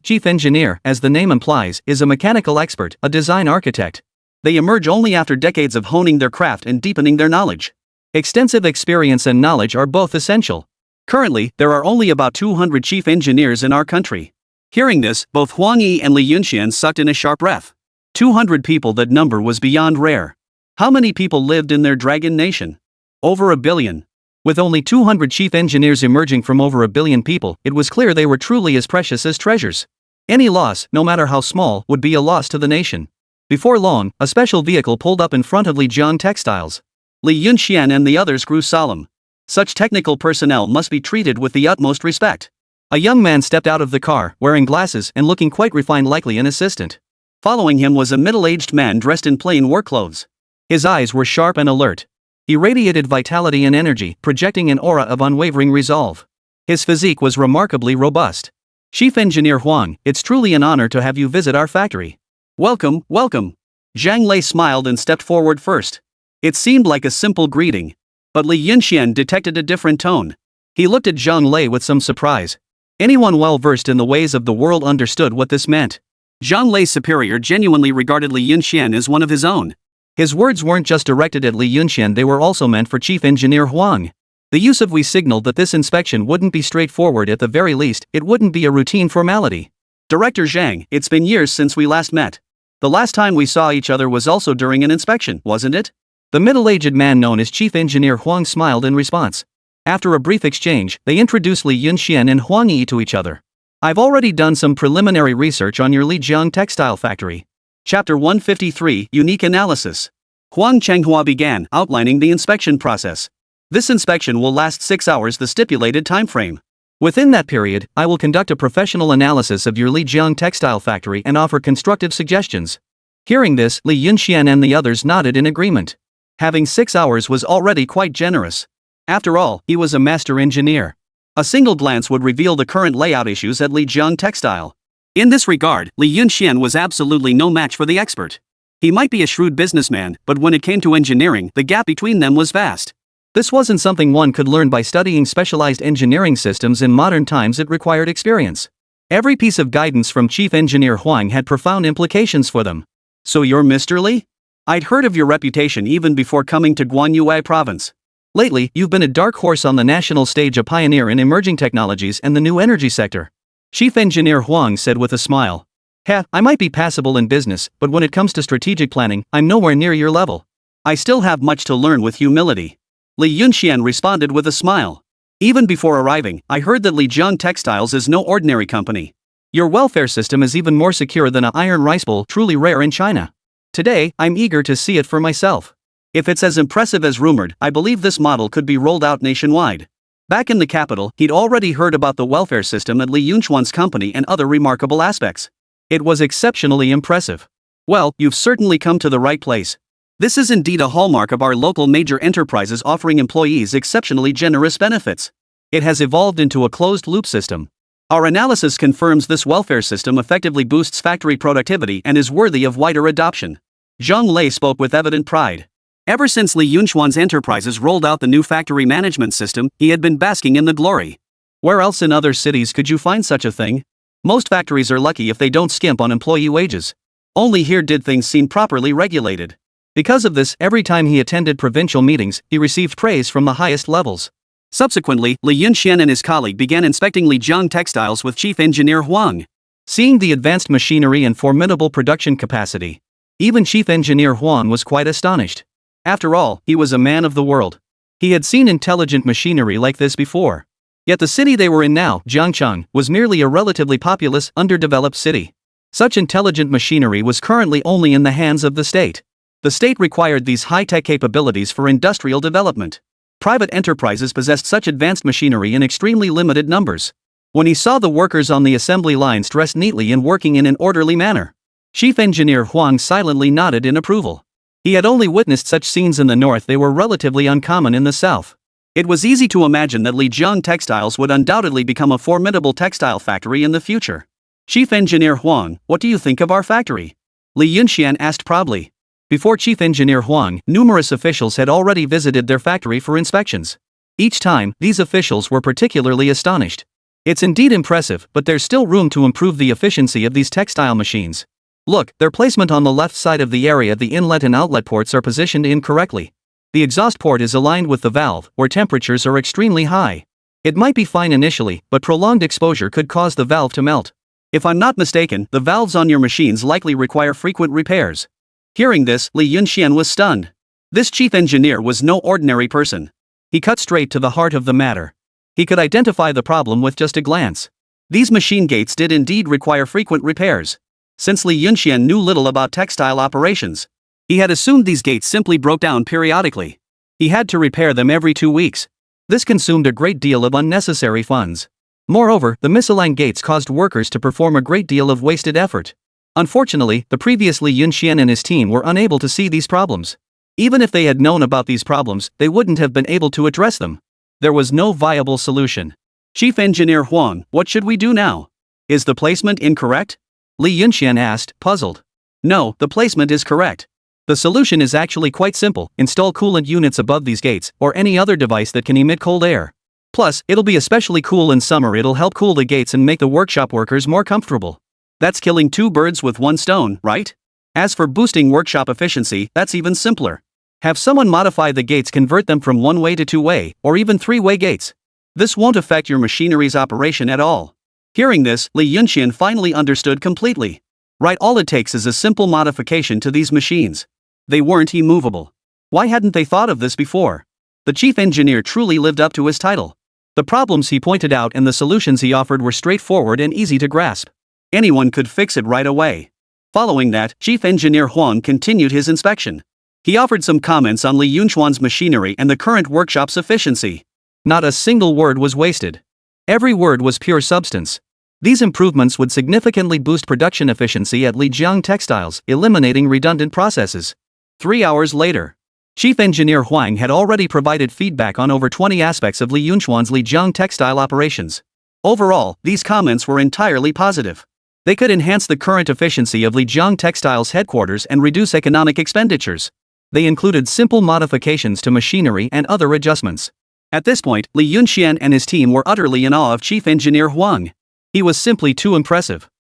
Chief engineer, as the name implies, is a mechanical expert, a design architect. They emerge only after decades of honing their craft and deepening their knowledge. Extensive experience and knowledge are both essential. Currently, there are only about 200 chief engineers in our country. Hearing this, both Huang Yi and Li Yunxian sucked in a sharp breath. 200 people, that number was beyond rare. How many people lived in their dragon nation? Over 1 billion. With only 200 chief engineers emerging from over 1 billion people, it was clear they were truly as precious as treasures. Any loss, no matter how small, would be a loss to the nation. Before long, a special vehicle pulled up in front of Lijiang Textiles. Li Yunxian and the others grew solemn. Such technical personnel must be treated with the utmost respect. A young man stepped out of the car, wearing glasses and looking quite refined, likely an assistant. Following him was a middle-aged man dressed in plain work clothes. His eyes were sharp and alert. He radiated vitality and energy, projecting an aura of unwavering resolve. His physique was remarkably robust. Chief Engineer Huang, it's truly an honor to have you visit our factory. Welcome, welcome. Zhang Lei smiled and stepped forward first. It seemed like a simple greeting. But Li Yunxian detected a different tone. He looked at Zhang Lei with some surprise. Anyone well-versed in the ways of the world understood what this meant. Zhang Lei's superior genuinely regarded Li Yunxian as one of his own. His words weren't just directed at Li Yunxian, they were also meant for Chief Engineer Huang. The use of "we" signaled that this inspection wouldn't be straightforward. At the very least, it wouldn't be a routine formality. Director Zhang, it's been years since we last met. The last time we saw each other was also during an inspection, wasn't it? The middle-aged man known as Chief Engineer Huang smiled in response. After a brief exchange, they introduced Li Yunxian and Huang Yi to each other. I've already done some preliminary research on your Lijiang textile factory. Chapter 153, Unique Analysis. Huang Changhua began outlining the inspection process. This inspection will last 6 hours, the stipulated time frame. Within that period, I will conduct a professional analysis of your Lijiang textile factory and offer constructive suggestions. Hearing this, Li Yunxian and the others nodded in agreement. Having 6 hours was already quite generous. After all, he was a master engineer. A single glance would reveal the current layout issues at Lijiang Textile. In this regard, Li Yunxian was absolutely no match for the expert. He might be a shrewd businessman, but when it came to engineering, the gap between them was vast. This wasn't something one could learn by studying specialized engineering systems. In modern times, it required experience. Every piece of guidance from Chief Engineer Huang had profound implications for them. So you're Mr. Li? I'd heard of your reputation even before coming to Guanyue province. Lately, you've been a dark horse on the national stage, a pioneer in emerging technologies and the new energy sector. Chief Engineer Huang said with a smile. I might be passable in business, but when it comes to strategic planning, I'm nowhere near your level. I still have much to learn. With humility, Li Yunxian responded with a smile. Even before arriving, I heard that Lijiang Textiles is no ordinary company. Your welfare system is even more secure than an iron rice bowl, truly rare in China. Today, I'm eager to see it for myself. If it's as impressive as rumored, I believe this model could be rolled out nationwide. Back in the capital, he'd already heard about the welfare system at Li Yunchuan's company and other remarkable aspects. It was exceptionally impressive. Well, you've certainly come to the right place. This is indeed a hallmark of our local major enterprises offering employees exceptionally generous benefits. It has evolved into a closed-loop system. Our analysis confirms this welfare system effectively boosts factory productivity and is worthy of wider adoption. Zhang Lei spoke with evident pride. Ever since Li Yunchuan's enterprises rolled out the new factory management system, he had been basking in the glory. Where else in other cities could you find such a thing? Most factories are lucky if they don't skimp on employee wages. Only here did things seem properly regulated. Because of this, every time he attended provincial meetings, he received praise from the highest levels. Subsequently, Li Yunxian and his colleague began inspecting Lijiang Textiles with Chief Engineer Huang. Seeing the advanced machinery and formidable production capacity, even Chief Engineer Huang was quite astonished. After all, he was a man of the world. He had seen intelligent machinery like this before. Yet the city they were in now, Jiangcheng, was merely a relatively populous, underdeveloped city. Such intelligent machinery was currently only in the hands of the state. The state required these high-tech capabilities for industrial development. Private enterprises possessed such advanced machinery in extremely limited numbers. When he saw the workers on the assembly lines dressed neatly and working in an orderly manner, Chief Engineer Huang silently nodded in approval. He had only witnessed such scenes in the north, they were relatively uncommon in the south. It was easy to imagine that Lijiang Textiles would undoubtedly become a formidable textile factory in the future. Chief Engineer Huang, what do you think of our factory? Li Yunxian asked proudly. Before Chief Engineer Huang, numerous officials had already visited their factory for inspections. Each time, these officials were particularly astonished. It's indeed impressive, but there's still room to improve the efficiency of these textile machines. Look, their placement on the left side of the area, the inlet and outlet ports are positioned incorrectly. The exhaust port is aligned with the valve, where temperatures are extremely high. It might be fine initially, but prolonged exposure could cause the valve to melt. If I'm not mistaken, the valves on your machines likely require frequent repairs. Hearing this, Li Yunxian was stunned. This chief engineer was no ordinary person. He cut straight to the heart of the matter. He could identify the problem with just a glance. These machine gates did indeed require frequent repairs. Since Li Yunxian knew little about textile operations, he had assumed these gates simply broke down periodically. He had to repair them every 2 weeks. This consumed a great deal of unnecessary funds. Moreover, the misaligned gates caused workers to perform a great deal of wasted effort. Unfortunately, the previous Li Yunxian and his team were unable to see these problems. Even if they had known about these problems, they wouldn't have been able to address them. There was no viable solution. Chief Engineer Huang, what should we do now? Is the placement incorrect? Li Yunxian asked, puzzled. No, the placement is correct. The solution is actually quite simple: install coolant units above these gates, or any other device that can emit cold air. Plus, it'll be especially cool in summer. It'll help cool the gates and make the workshop workers more comfortable. That's killing 2 birds with 1 stone, right? As for boosting workshop efficiency, that's even simpler. Have someone modify the gates, convert them from 1-way to 2-way, or even 3-way gates. This won't affect your machinery's operation at all. Hearing this, Li Yunxian finally understood completely. Right, all it takes is a simple modification to these machines. They weren't immovable. Why hadn't they thought of this before? The chief engineer truly lived up to his title. The problems he pointed out and the solutions he offered were straightforward and easy to grasp. Anyone could fix it right away. Following that, Chief Engineer Huang continued his inspection. He offered some comments on Li Yunchuan's machinery and the current workshop's efficiency. Not a single word was wasted. Every word was pure substance. These improvements would significantly boost production efficiency at Lijiang Textiles, eliminating redundant processes. 3 hours later, Chief Engineer Huang had already provided feedback on over 20 aspects of Li Yunchuan's Lijiang Textile operations. Overall, these comments were entirely positive. They could enhance the current efficiency of Lijiang Textiles headquarters and reduce economic expenditures. They included simple modifications to machinery and other adjustments. At this point, Li Yunxian and his team were utterly in awe of Chief Engineer Huang. He was simply too impressive.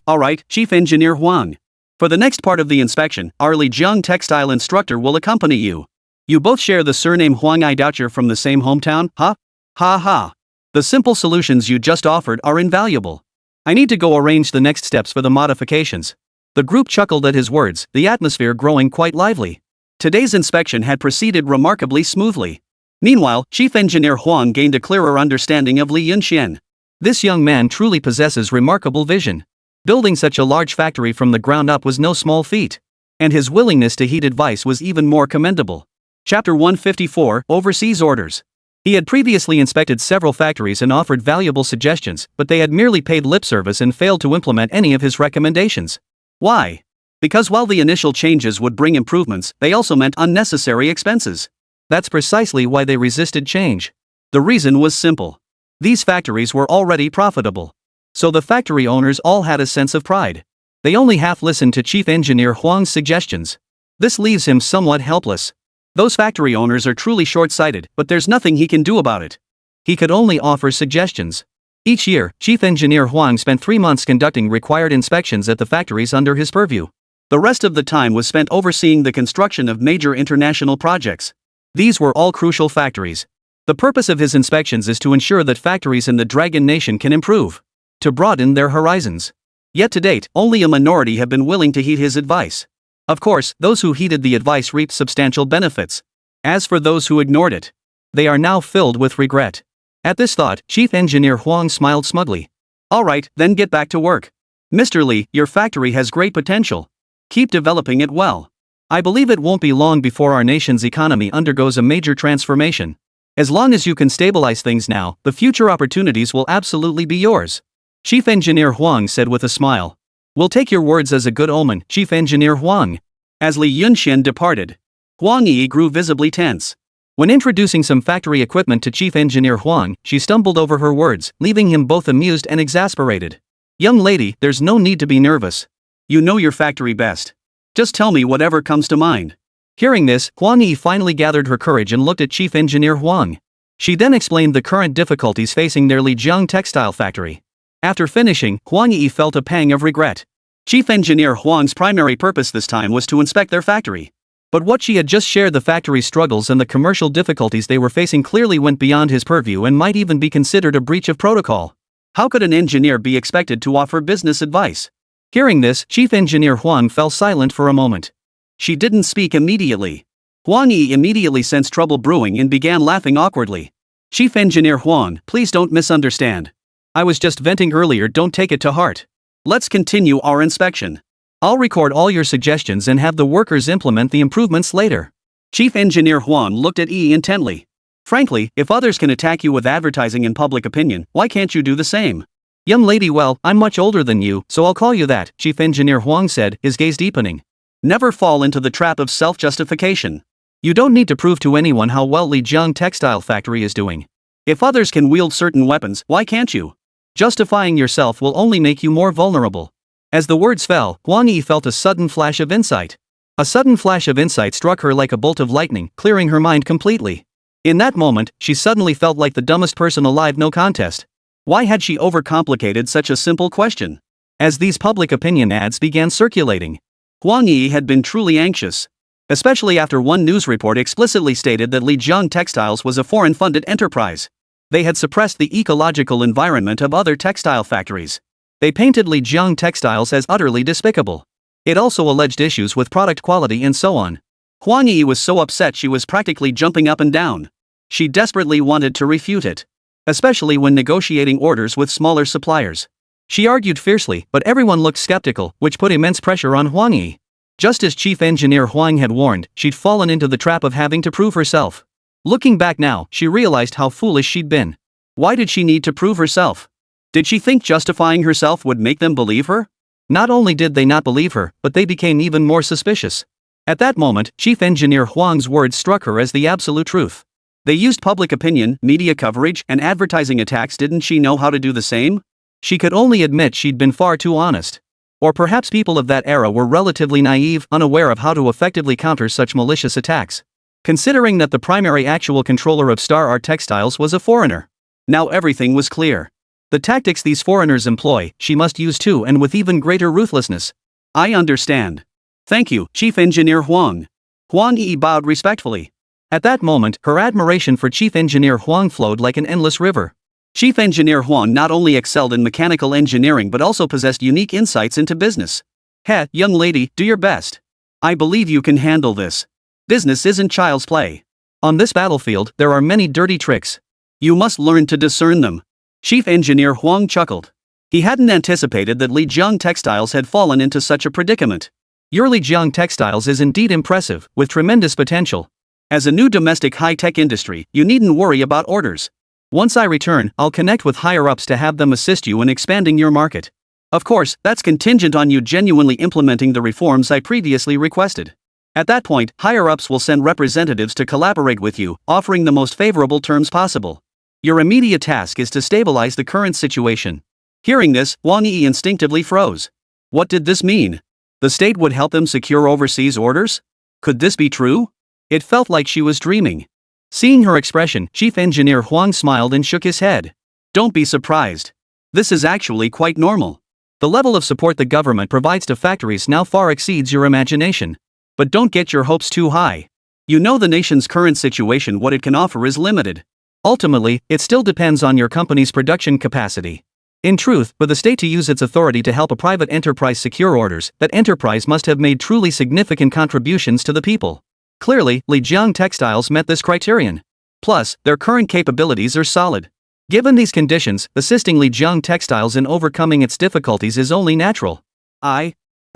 Alright, Chief Engineer Huang. For the next part of the inspection, our Lijiang Textile instructor will accompany you. You both share the surname Huang. I doubt you're from the same hometown, huh? Ha ha. The simple solutions you just offered are invaluable. I need to go arrange the next steps for the modifications. The group chuckled at his words, the atmosphere growing quite lively. Today's inspection had proceeded remarkably smoothly. Meanwhile, Chief Engineer Huang gained a clearer understanding of Li Yunxian. This young man truly possesses remarkable vision. Building such a large factory from the ground up was no small feat. And his willingness to heed advice was even more commendable. Chapter 154, Overseas Orders. He had previously inspected several factories and offered valuable suggestions, but they had merely paid lip service and failed to implement any of his recommendations. Why? Because while the initial changes would bring improvements, they also meant unnecessary expenses. That's precisely why they resisted change. The reason was simple. These factories were already profitable. So the factory owners all had a sense of pride. They only half listened to Chief Engineer Huang's suggestions. This leaves him somewhat helpless. Those factory owners are truly short-sighted, but there's nothing he can do about it. He could only offer suggestions. Each year, Chief Engineer Huang spent 3 months conducting required inspections at the factories under his purview. The rest of the time was spent overseeing the construction of major international projects. These were all crucial factories. The purpose of his inspections is to ensure that factories in the Dragon Nation can improve, to broaden their horizons. Yet to date, only a minority have been willing to heed his advice. Of course, those who heeded the advice reaped substantial benefits. As for those who ignored it, they are now filled with regret. At this thought, Chief Engineer Huang smiled smugly. All right, then get back to work. Mr. Li, your factory has great potential. Keep developing it well. I believe it won't be long before our nation's economy undergoes a major transformation. As long as you can stabilize things now, the future opportunities will absolutely be yours. Chief Engineer Huang said with a smile. We'll take your words as a good omen, Chief Engineer Huang. As Li Yunxian departed, Huang Yi grew visibly tense. When introducing some factory equipment to Chief Engineer Huang, she stumbled over her words, leaving him both amused and exasperated. Young lady, there's no need to be nervous. You know your factory best. Just tell me whatever comes to mind. Hearing this, Huang Yi finally gathered her courage and looked at Chief Engineer Huang. She then explained the current difficulties facing their Lijiang textile factory. After finishing, Huang Yi felt a pang of regret. Chief Engineer Huang's primary purpose this time was to inspect their factory. But what she had just shared, the factory's struggles and the commercial difficulties they were facing, clearly went beyond his purview and might even be considered a breach of protocol. How could an engineer be expected to offer business advice? Hearing this, Chief Engineer Huang fell silent for a moment. She didn't speak immediately. Huang Yi immediately sensed trouble brewing and began laughing awkwardly. Chief Engineer Huang, please don't misunderstand. I was just venting earlier, don't take it to heart. Let's continue our inspection. I'll record all your suggestions and have the workers implement the improvements later. Chief Engineer Huang looked at Yi intently. Frankly, if others can attack you with advertising and public opinion, why can't you do the same? Young lady, well, I'm much older than you, so I'll call you that, Chief Engineer Huang said, his gaze deepening. Never fall into the trap of self-justification. You don't need to prove to anyone how well Lijiang Textile Factory is doing. If others can wield certain weapons, why can't you? Justifying yourself will only make you more vulnerable. As the words fell, Huang Yi felt a sudden flash of insight. A sudden flash of insight struck her like a bolt of lightning, clearing her mind completely. In that moment, she suddenly felt like the dumbest person alive, no contest. Why had she overcomplicated such a simple question? As these public opinion ads began circulating, Huang Yi had been truly anxious. Especially after one news report explicitly stated that Lijiang Textiles was a foreign-funded enterprise. They had suppressed the ecological environment of other textile factories. They painted Lijiang Textiles as utterly despicable. It also alleged issues with product quality and so on. Huang Yi was so upset she was practically jumping up and down. She desperately wanted to refute it, especially when negotiating orders with smaller suppliers. She argued fiercely, but everyone looked skeptical, which put immense pressure on Huang Yi. Just as Chief Engineer Huang had warned, she'd fallen into the trap of having to prove herself. Looking back now, she realized how foolish she'd been. Why did she need to prove herself? Did she think justifying herself would make them believe her? Not only did they not believe her, but they became even more suspicious. At that moment, Chief Engineer Huang's words struck her as the absolute truth. They used public opinion, media coverage, and advertising attacks. Didn't she know how to do the same? She could only admit she'd been far too honest. Or perhaps people of that era were relatively naive, unaware of how to effectively counter such malicious attacks. Considering that the primary actual controller of Star Art Textiles was a foreigner. Now everything was clear. The tactics these foreigners employ, she must use too, and with even greater ruthlessness. I understand. Thank you, Chief Engineer Huang. Huang Yi bowed respectfully. At that moment, her admiration for Chief Engineer Huang flowed like an endless river. Chief Engineer Huang not only excelled in mechanical engineering but also possessed unique insights into business. Heh, young lady, do your best. I believe you can handle this. Business isn't child's play. On this battlefield, there are many dirty tricks. You must learn to discern them. Chief Engineer Huang chuckled. He hadn't anticipated that Lijiang Textiles had fallen into such a predicament. Your Lijiang Textiles is indeed impressive, with tremendous potential. As a new domestic high-tech industry, you needn't worry about orders. Once I return, I'll connect with higher-ups to have them assist you in expanding your market. Of course, that's contingent on you genuinely implementing the reforms I previously requested. At that point, higher-ups will send representatives to collaborate with you, offering the most favorable terms possible. Your immediate task is to stabilize the current situation. Hearing this, Wang Yi instinctively froze. What did this mean? The state would help them secure overseas orders? Could this be true? It felt like she was dreaming. Seeing her expression, Chief Engineer Huang smiled and shook his head. Don't be surprised. This is actually quite normal. The level of support the government provides to factories now far exceeds your imagination. But don't get your hopes too high. You know the nation's current situation, what it can offer is limited. Ultimately, it still depends on your company's production capacity. In truth, for the state to use its authority to help a private enterprise secure orders, that enterprise must have made truly significant contributions to the people. Clearly, Lijiang Textiles met this criterion. Plus, their current capabilities are solid. Given these conditions, assisting Lijiang Textiles in overcoming its difficulties is only natural. I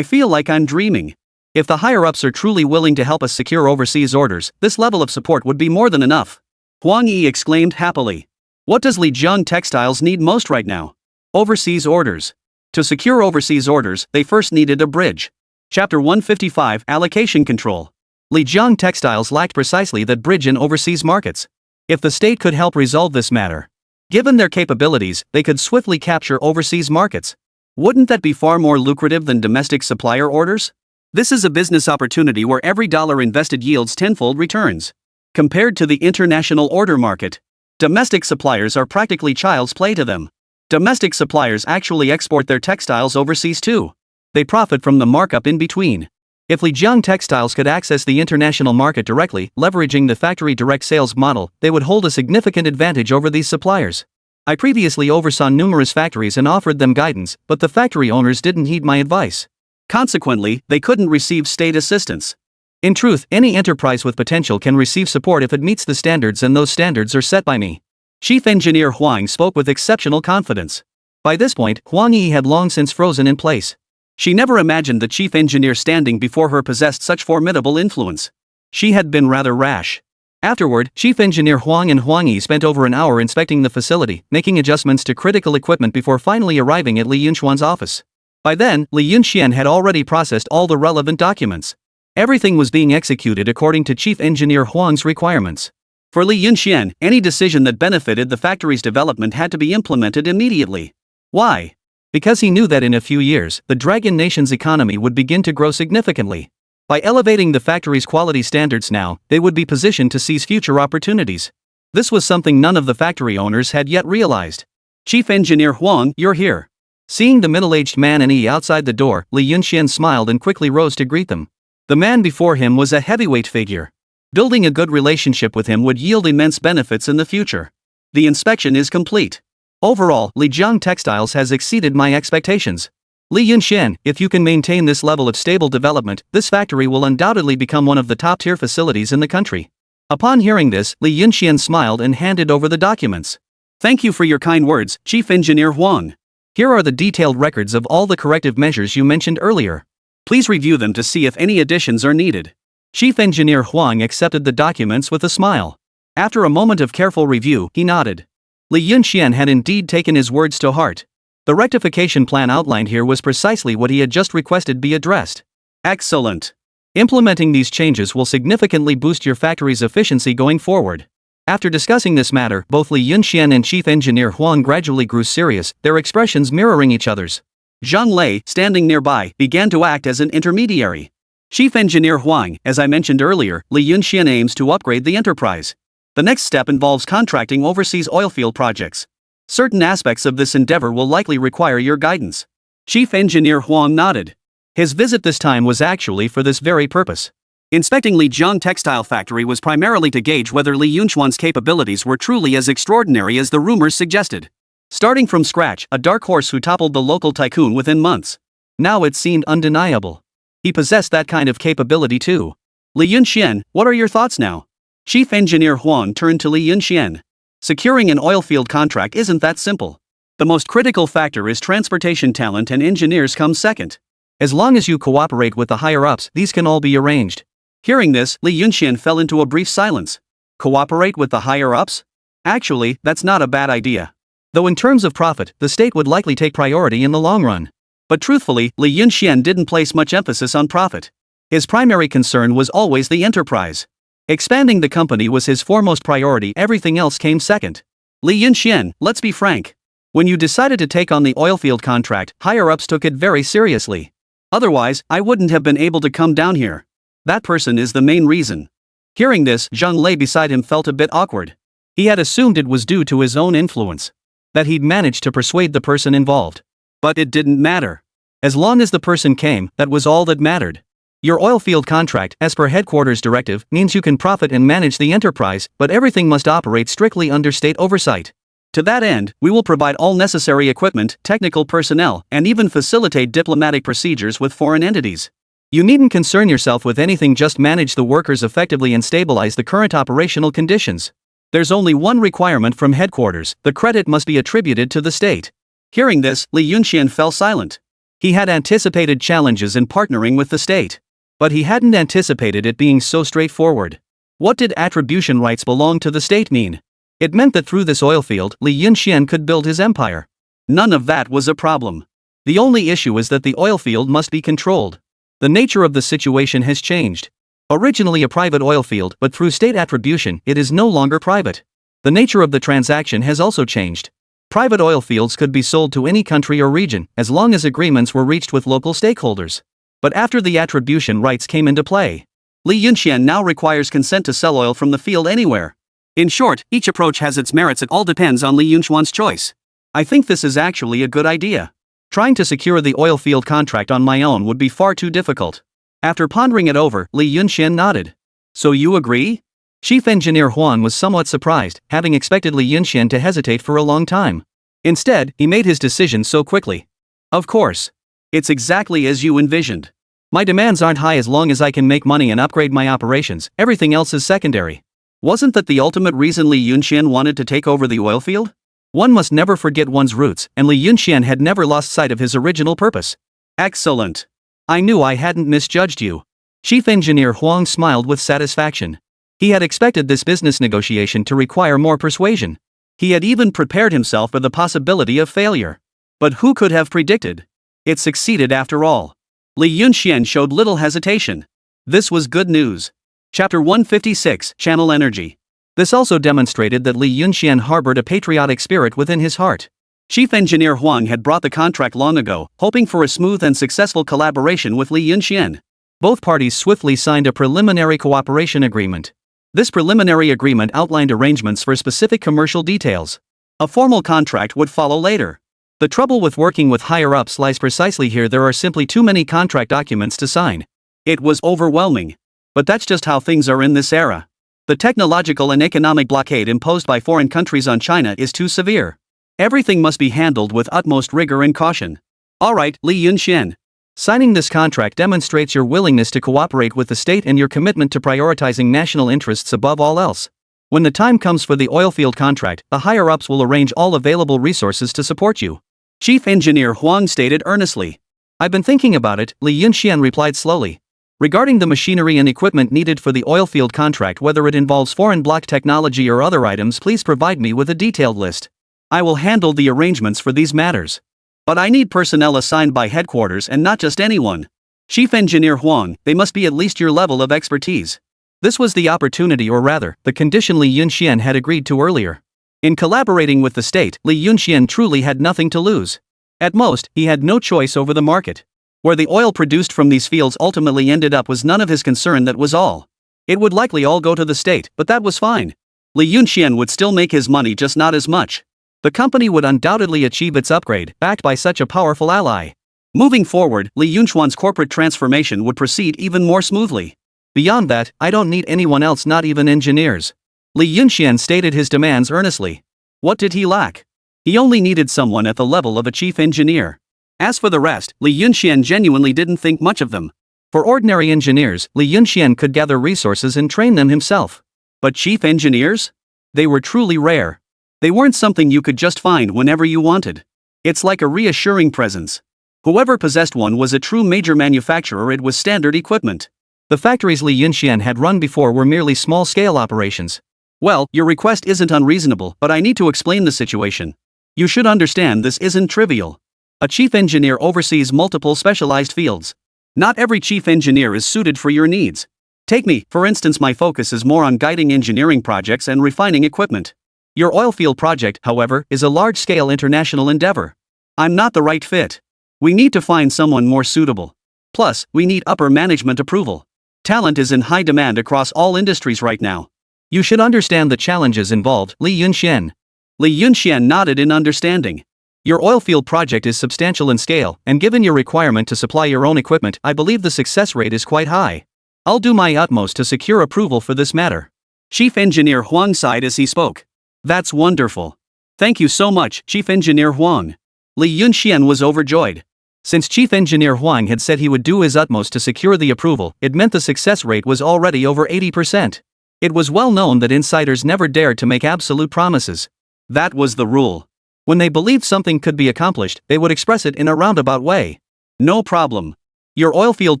feel like I'm dreaming. If the higher-ups are truly willing to help us secure overseas orders, this level of support would be more than enough. Huang Yi exclaimed happily. What does Lijiang Textiles need most right now? Overseas orders. To secure overseas orders, they first needed a bridge. Chapter 155 Allocation Control. Lijiang Textiles lacked precisely that bridge in overseas markets. If the state could help resolve this matter, given their capabilities, they could swiftly capture overseas markets. Wouldn't that be far more lucrative than domestic supplier orders? This is a business opportunity where every dollar invested yields tenfold returns. Compared to the international order market, domestic suppliers are practically child's play to them. Domestic suppliers actually export their textiles overseas too. They profit from the markup in between. If Lijiang Textiles could access the international market directly, leveraging the factory direct sales model, they would hold a significant advantage over these suppliers. I previously oversaw numerous factories and offered them guidance, but the factory owners didn't heed my advice. Consequently, they couldn't receive state assistance. In truth, any enterprise with potential can receive support if it meets the standards, and those standards are set by me. Chief Engineer Huang spoke with exceptional confidence. By this point, Huang Yi had long since frozen in place. She never imagined the chief engineer standing before her possessed such formidable influence. She had been rather rash. Afterward, Chief Engineer Huang and Huang Yi spent over an hour inspecting the facility, making adjustments to critical equipment before finally arriving at Li Yunxuan's office. By then, Li Yunxian had already processed all the relevant documents. Everything was being executed according to Chief Engineer Huang's requirements. For Li Yunxian, any decision that benefited the factory's development had to be implemented immediately. Why? Because he knew that in a few years, the Dragon Nation's economy would begin to grow significantly. By elevating the factory's quality standards now, they would be positioned to seize future opportunities. This was something none of the factory owners had yet realized. Chief Engineer Huang, you're here. Seeing the middle-aged man and outside the door, Li Yunxian smiled and quickly rose to greet them. The man before him was a heavyweight figure. Building a good relationship with him would yield immense benefits in the future. The inspection is complete. Overall, Lijiang Textiles has exceeded my expectations. Li Yunxian, if you can maintain this level of stable development, this factory will undoubtedly become one of the top-tier facilities in the country. Upon hearing this, Li Yunxian smiled and handed over the documents. Thank you for your kind words, Chief Engineer Huang. Here are the detailed records of all the corrective measures you mentioned earlier. Please review them to see if any additions are needed. Chief Engineer Huang accepted the documents with a smile. After a moment of careful review, he nodded. Li Yunxian had indeed taken his words to heart. The rectification plan outlined here was precisely what he had just requested be addressed. Excellent. Implementing these changes will significantly boost your factory's efficiency going forward. After discussing this matter, both Li Yunxian and Chief Engineer Huang gradually grew serious, their expressions mirroring each other's. Zhang Lei, standing nearby, began to act as an intermediary. Chief Engineer Huang, as I mentioned earlier, Li Yunxian aims to upgrade the enterprise. The next step involves contracting overseas oilfield projects. Certain aspects of this endeavor will likely require your guidance. Chief Engineer Huang nodded. His visit this time was actually for this very purpose. Inspecting Lijiang Textile Factory was primarily to gauge whether Li Yunxuan's capabilities were truly as extraordinary as the rumors suggested. Starting from scratch, a dark horse who toppled the local tycoon within months. Now it seemed undeniable. He possessed that kind of capability too. Li Yunxian, what are your thoughts now? Chief Engineer Huang turned to Li Yunxian. Securing an oilfield contract isn't that simple. The most critical factor is transportation talent, and engineers come second. As long as you cooperate with the higher-ups, these can all be arranged. Hearing this, Li Yunxian fell into a brief silence. Cooperate with the higher-ups? Actually, that's not a bad idea. Though in terms of profit, the state would likely take priority in the long run. But truthfully, Li Yunxian didn't place much emphasis on profit. His primary concern was always the enterprise. Expanding the company was his foremost priority, everything else came second. Li Yunxian, let's be frank. When you decided to take on the oilfield contract, higher-ups took it very seriously. Otherwise, I wouldn't have been able to come down here. That person is the main reason. Hearing this, Zhang Lei beside him felt a bit awkward. He had assumed it was due to his own influence. That he'd managed to persuade the person involved. But it didn't matter. As long as the person came, that was all that mattered. Your oilfield contract, as per headquarters directive, means you can profit and manage the enterprise, but everything must operate strictly under state oversight. To that end, we will provide all necessary equipment, technical personnel, and even facilitate diplomatic procedures with foreign entities. You needn't concern yourself with anything, just manage the workers effectively and stabilize the current operational conditions. There's only one requirement from headquarters: the credit must be attributed to the state. Hearing this, Li Yunxian fell silent. He had anticipated challenges in partnering with the state. But he hadn't anticipated it being so straightforward. What did attribution rights belong to the state mean? It meant that through this oilfield, Li Yunxian could build his empire. None of that was a problem. The only issue is that the oilfield must be controlled. The nature of the situation has changed. Originally a private oilfield, but through state attribution, it is no longer private. The nature of the transaction has also changed. Private oilfields could be sold to any country or region, as long as agreements were reached with local stakeholders. But after the attribution rights came into play, Li Yunxian now requires consent to sell oil from the field anywhere. In short, each approach has its merits, it all depends on Li Yunxian's choice. I think this is actually a good idea. Trying to secure the oil field contract on my own would be far too difficult. After pondering it over, Li Yunxian nodded. So you agree? Chief Engineer Huan was somewhat surprised, having expected Li Yunxian to hesitate for a long time. Instead, he made his decision so quickly. Of course. It's exactly as you envisioned. My demands aren't high as long as I can make money and upgrade my operations, everything else is secondary. Wasn't that the ultimate reason Li Yunxian wanted to take over the oil field? One must never forget one's roots, and Li Yunxian had never lost sight of his original purpose. Excellent. I knew I hadn't misjudged you. Chief Engineer Huang smiled with satisfaction. He had expected this business negotiation to require more persuasion. He had even prepared himself for the possibility of failure. But who could have predicted? It succeeded after all. Li Yunxian showed little hesitation. This was good news. Chapter 156, Channel Energy. This also demonstrated that Li Yunxian harbored a patriotic spirit within his heart. Chief Engineer Huang had brought the contract long ago, hoping for a smooth and successful collaboration with Li Yunxian. Both parties swiftly signed a preliminary cooperation agreement. This preliminary agreement outlined arrangements for specific commercial details. A formal contract would follow later. The trouble with working with higher-ups lies precisely here: there are simply too many contract documents to sign. It was overwhelming. But that's just how things are in this era. The technological and economic blockade imposed by foreign countries on China is too severe. Everything must be handled with utmost rigor and caution. Alright, Li Yunxian. Signing this contract demonstrates your willingness to cooperate with the state and your commitment to prioritizing national interests above all else. When the time comes for the oilfield contract, the higher-ups will arrange all available resources to support you. Chief Engineer Huang stated earnestly. I've been thinking about it, Li Yunxian replied slowly. Regarding the machinery and equipment needed for the oilfield contract, whether it involves foreign block technology or other items, please provide me with a detailed list. I will handle the arrangements for these matters. But I need personnel assigned by headquarters and not just anyone. Chief Engineer Huang, they must be at least your level of expertise. This was the opportunity, or rather, the condition Li Yunxian had agreed to earlier. In collaborating with the state, Li Yunxian truly had nothing to lose. At most, he had no choice over the market. Where the oil produced from these fields ultimately ended up was none of his concern, that was all. It would likely all go to the state, but that was fine. Li Yunxian would still make his money, just not as much. The company would undoubtedly achieve its upgrade, backed by such a powerful ally. Moving forward, Li Yunxian's corporate transformation would proceed even more smoothly. Beyond that, I don't need anyone else, not even engineers. Li Yunxian stated his demands earnestly. What did he lack? He only needed someone at the level of a chief engineer. As for the rest, Li Yunxian genuinely didn't think much of them. For ordinary engineers, Li Yunxian could gather resources and train them himself. But chief engineers? They were truly rare. They weren't something you could just find whenever you wanted. It's like a reassuring presence. Whoever possessed one was a true major manufacturer. It was standard equipment. The factories Li Yunxian had run before were merely small-scale operations. Well, your request isn't unreasonable, but I need to explain the situation. You should understand this isn't trivial. A chief engineer oversees multiple specialized fields. Not every chief engineer is suited for your needs. Take me, for instance. My focus is more on guiding engineering projects and refining equipment. Your oilfield project, however, is a large-scale international endeavor. I'm not the right fit. We need to find someone more suitable. Plus, we need upper management approval. Talent is in high demand across all industries right now. You should understand the challenges involved, Li Yunxian. Li Yunxian nodded in understanding. Your oilfield project is substantial in scale, and given your requirement to supply your own equipment, I believe the success rate is quite high. I'll do my utmost to secure approval for this matter. Chief Engineer Huang sighed as he spoke. That's wonderful. Thank you so much, Chief Engineer Huang. Li Yunxian was overjoyed. Since Chief Engineer Huang had said he would do his utmost to secure the approval, it meant the success rate was already over 80%. It was well known that insiders never dared to make absolute promises. That was the rule. When they believed something could be accomplished, they would express it in a roundabout way. No problem. Your oilfield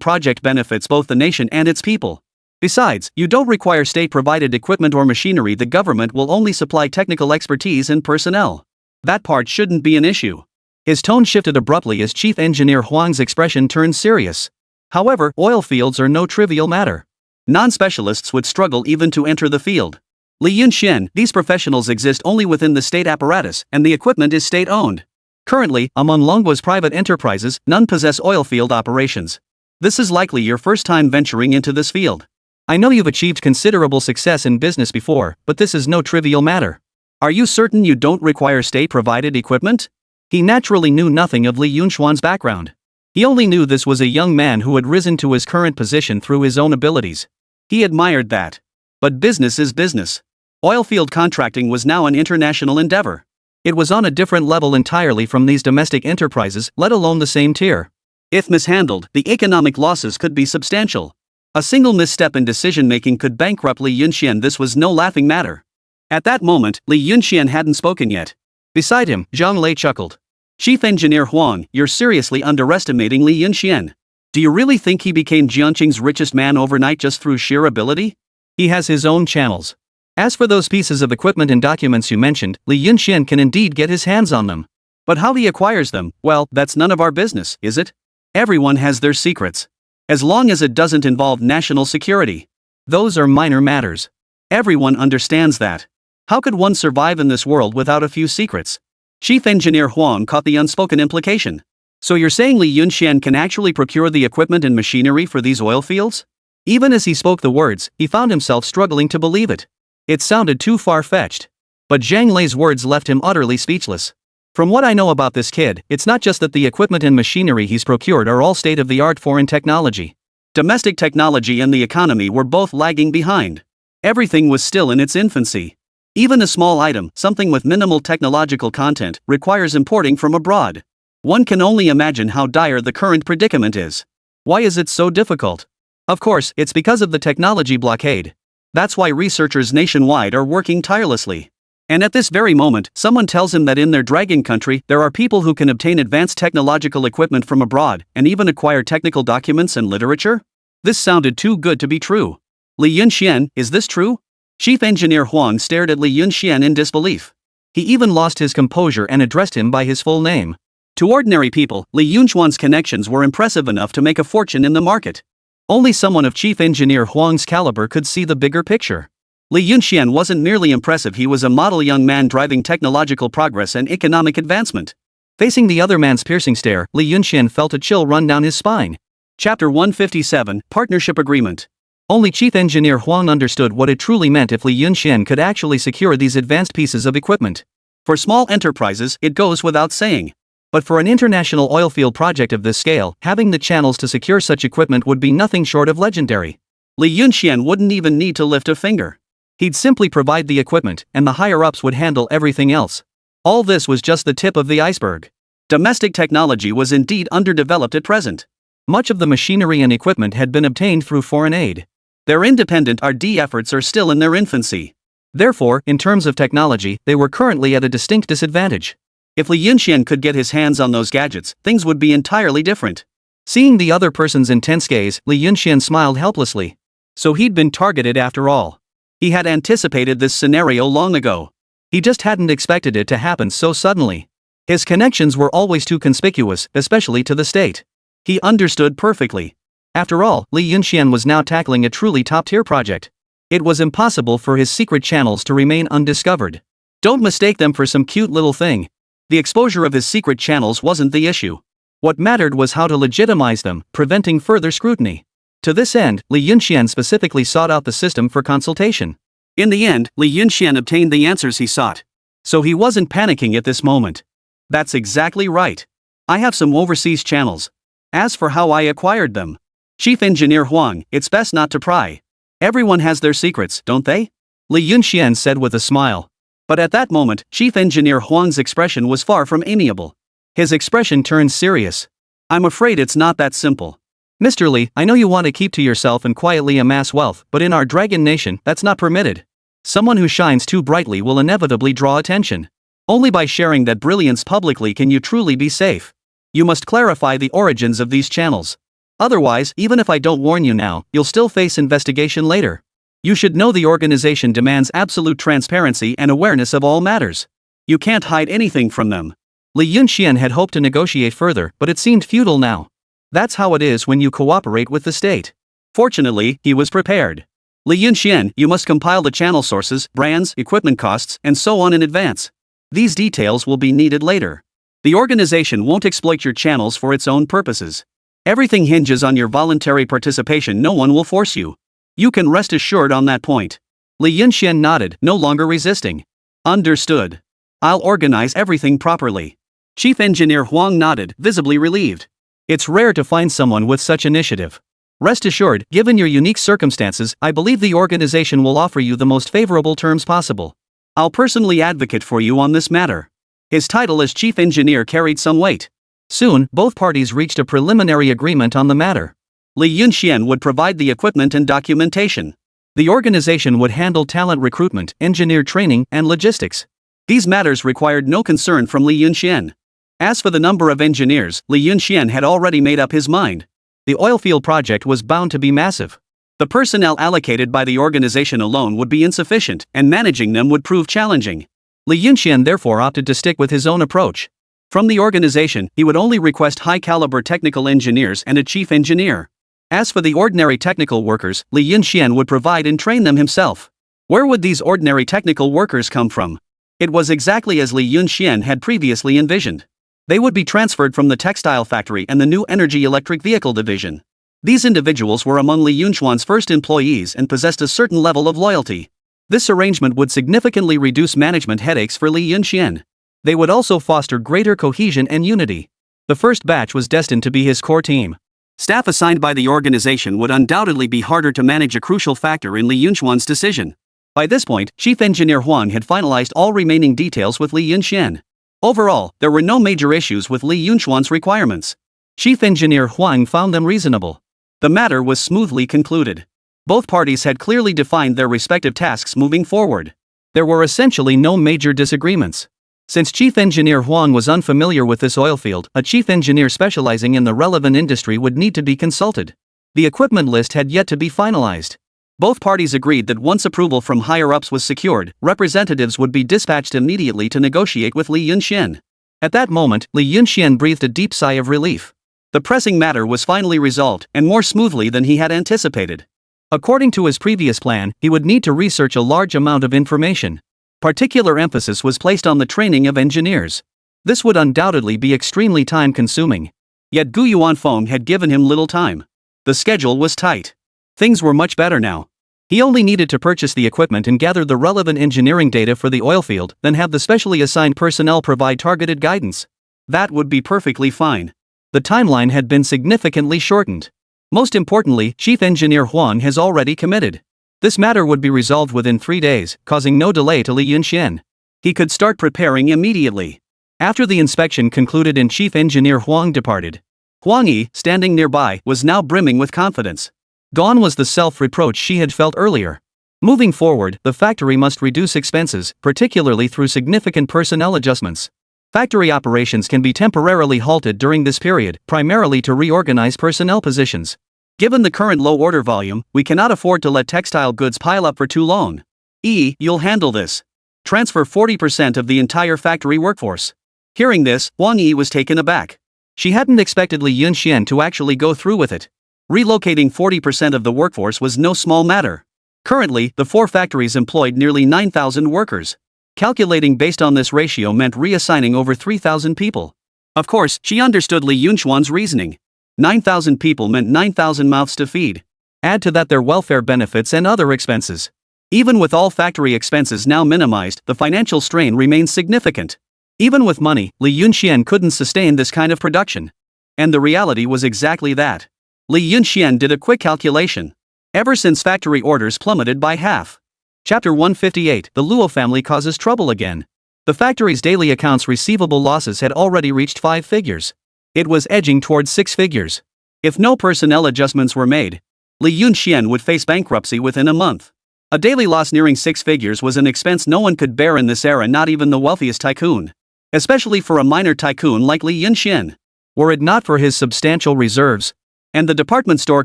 project benefits both the nation and its people. Besides, you don't require state-provided equipment or machinery. The government will only supply technical expertise and personnel. That part shouldn't be an issue. His tone shifted abruptly as Chief Engineer Huang's expression turned serious. However, oil fields are no trivial matter. Non-specialists would struggle even to enter the field. Li Yunxian, these professionals exist only within the state apparatus, and the equipment is state-owned. Currently, among Longguo's private enterprises, none possess oilfield operations. This is likely your first time venturing into this field. I know you've achieved considerable success in business before, but this is no trivial matter. Are you certain you don't require state-provided equipment? He naturally knew nothing of Li Yunxian's background. He only knew this was a young man who had risen to his current position through his own abilities. He admired that. But business is business. Oilfield contracting was now an international endeavor. It was on a different level entirely from these domestic enterprises, let alone the same tier. If mishandled, the economic losses could be substantial. A single misstep in decision-making could bankrupt Li Yunxian. This was no laughing matter. At that moment, Li Yunxian hadn't spoken yet. Beside him, Zhang Lei chuckled. Chief Engineer Huang, you're seriously underestimating Li Yunxian. Do you really think he became Jiangqing's richest man overnight just through sheer ability? He has his own channels. As for those pieces of equipment and documents you mentioned, Li Yunxian can indeed get his hands on them. But how he acquires them, well, that's none of our business, is it? Everyone has their secrets. As long as it doesn't involve national security. Those are minor matters. Everyone understands that. How could one survive in this world without a few secrets? Chief Engineer Huang caught the unspoken implication. So you're saying Li Yunxian can actually procure the equipment and machinery for these oil fields? Even as he spoke the words, he found himself struggling to believe it. It sounded too far-fetched. But Zhang Lei's words left him utterly speechless. From what I know about this kid, it's not just that the equipment and machinery he's procured are all state-of-the-art foreign technology. Domestic technology and the economy were both lagging behind. Everything was still in its infancy. Even a small item, something with minimal technological content, requires importing from abroad. One can only imagine how dire the current predicament is. Why is it so difficult? Of course, it's because of the technology blockade. That's why researchers nationwide are working tirelessly. And at this very moment, someone tells him that in their dragon country, there are people who can obtain advanced technological equipment from abroad, and even acquire technical documents and literature? This sounded too good to be true. Li Yunxian, is this true? Chief Engineer Huang stared at Li Yunxian in disbelief. He even lost his composure and addressed him by his full name. To ordinary people, Li Yunxian's connections were impressive enough to make a fortune in the market. Only someone of Chief Engineer Huang's caliber could see the bigger picture. Li Yunxian wasn't merely impressive, he was a model young man driving technological progress and economic advancement. Facing the other man's piercing stare, Li Yunxian felt a chill run down his spine. Chapter 157, Partnership Agreement. Only Chief Engineer Huang understood what it truly meant if Li Yunxian could actually secure these advanced pieces of equipment. For small enterprises, it goes without saying. But for an international oilfield project of this scale, having the channels to secure such equipment would be nothing short of legendary. Li Yunxian wouldn't even need to lift a finger. He'd simply provide the equipment, and the higher-ups would handle everything else. All this was just the tip of the iceberg. Domestic technology was indeed underdeveloped at present. Much of the machinery and equipment had been obtained through foreign aid. Their independent R&D efforts are still in their infancy. Therefore, in terms of technology, they were currently at a distinct disadvantage. If Li Yunxian could get his hands on those gadgets, things would be entirely different. Seeing the other person's intense gaze, Li Yunxian smiled helplessly. So he'd been targeted after all. He had anticipated this scenario long ago. He just hadn't expected it to happen so suddenly. His connections were always too conspicuous, especially to the state. He understood perfectly. After all, Li Yunxian was now tackling a truly top-tier project. It was impossible for his secret channels to remain undiscovered. Don't mistake them for some cute little thing. The exposure of his secret channels wasn't the issue. What mattered was how to legitimize them, preventing further scrutiny. To this end, Li Yunxian specifically sought out the system for consultation. In the end, Li Yunxian obtained the answers he sought. So he wasn't panicking at this moment. That's exactly right. I have some overseas channels. As for how I acquired them, Chief Engineer Huang, it's best not to pry. Everyone has their secrets, don't they? Li Yunxian said with a smile. But at that moment, Chief Engineer Huang's expression was far from amiable. His expression turned serious. I'm afraid it's not that simple. Mr. Li, I know you want to keep to yourself and quietly amass wealth, but in our Dragon Nation, that's not permitted. Someone who shines too brightly will inevitably draw attention. Only by sharing that brilliance publicly can you truly be safe. You must clarify the origins of these channels. Otherwise, even if I don't warn you now, you'll still face investigation later. You should know the organization demands absolute transparency and awareness of all matters. You can't hide anything from them. Li Yunxian had hoped to negotiate further, but it seemed futile now. That's how it is when you cooperate with the state. Fortunately, he was prepared. Li Yunxian, you must compile the channel sources, brands, equipment costs, and so on in advance. These details will be needed later. The organization won't exploit your channels for its own purposes. Everything hinges on your voluntary participation. No one will force you. You can rest assured on that point. Li Yunxian nodded, no longer resisting. Understood. I'll organize everything properly. Chief Engineer Huang nodded, visibly relieved. It's rare to find someone with such initiative. Rest assured, given your unique circumstances, I believe the organization will offer you the most favorable terms possible. I'll personally advocate for you on this matter. His title as Chief Engineer carried some weight. Soon, both parties reached a preliminary agreement on the matter. Li Yunxian would provide the equipment and documentation. The organization would handle talent recruitment, engineer training, and logistics. These matters required no concern from Li Yunxian. As for the number of engineers, Li Yunxian had already made up his mind. The oilfield project was bound to be massive. The personnel allocated by the organization alone would be insufficient, and managing them would prove challenging. Li Yunxian therefore opted to stick with his own approach. From the organization, he would only request high-caliber technical engineers and a chief engineer. As for the ordinary technical workers, Li Yunxian would provide and train them himself. Where would these ordinary technical workers come from? It was exactly as Li Yunxian had previously envisioned. They would be transferred from the textile factory and the new energy electric vehicle division. These individuals were among Li Yunxian's first employees and possessed a certain level of loyalty. This arrangement would significantly reduce management headaches for Li Yunxian. They would also foster greater cohesion and unity. The first batch was destined to be his core team. Staff assigned by the organization would undoubtedly be harder to manage, a crucial factor in Li Yunxian's decision. By this point, Chief Engineer Huang had finalized all remaining details with Li Yunxian. Overall, there were no major issues with Li Yunxian's requirements. Chief Engineer Huang found them reasonable. The matter was smoothly concluded. Both parties had clearly defined their respective tasks moving forward. There were essentially no major disagreements. Since Chief Engineer Huang was unfamiliar with this oil field, a chief engineer specializing in the relevant industry would need to be consulted. The equipment list had yet to be finalized. Both parties agreed that once approval from higher-ups was secured, representatives would be dispatched immediately to negotiate with Li Yunxian. At that moment, Li Yunxian breathed a deep sigh of relief. The pressing matter was finally resolved, and more smoothly than he had anticipated. According to his previous plan, he would need to research a large amount of information. Particular emphasis was placed on the training of engineers. This would undoubtedly be extremely time-consuming. Yet Gu Yuanfeng had given him little time. The schedule was tight. Things were much better now. He only needed to purchase the equipment and gather the relevant engineering data for the oil field, then have the specially assigned personnel provide targeted guidance. That would be perfectly fine. The timeline had been significantly shortened. Most importantly, Chief Engineer Huang has already committed. This matter would be resolved within 3 days, causing no delay to Li Yunxian. He could start preparing immediately. After the inspection concluded and Chief Engineer Huang departed, Huang Yi, standing nearby, was now brimming with confidence. Gone was the self-reproach she had felt earlier. Moving forward, the factory must reduce expenses, particularly through significant personnel adjustments. Factory operations can be temporarily halted during this period, primarily to reorganize personnel positions. Given the current low order volume, we cannot afford to let textile goods pile up for too long. You'll handle this. Transfer 40% of the entire factory workforce. Hearing this, Wang Yi was taken aback. She hadn't expected Li Yunxian to actually go through with it. Relocating 40% of the workforce was no small matter. Currently, the 4 factories employed nearly 9,000 workers. Calculating based on this ratio meant reassigning over 3,000 people. Of course, she understood Li Yunxian's reasoning. 9,000 people meant 9,000 mouths to feed. Add to that their welfare benefits and other expenses. Even with all factory expenses now minimized, the financial strain remains significant. Even with money, Li Yunxian couldn't sustain this kind of production. And the reality was exactly that. Li Yunxian did a quick calculation. Ever since factory orders plummeted by half. Chapter 158, the Luo family causes trouble again. The factory's daily accounts receivable losses had already reached 5 figures. It was edging towards 6 figures. If no personnel adjustments were made, Li Yunxian would face bankruptcy within a month. A daily loss nearing 6 figures was an expense no one could bear in this era, not even the wealthiest tycoon. Especially for a minor tycoon like Li Yunxian. Were it not for his substantial reserves, and the department store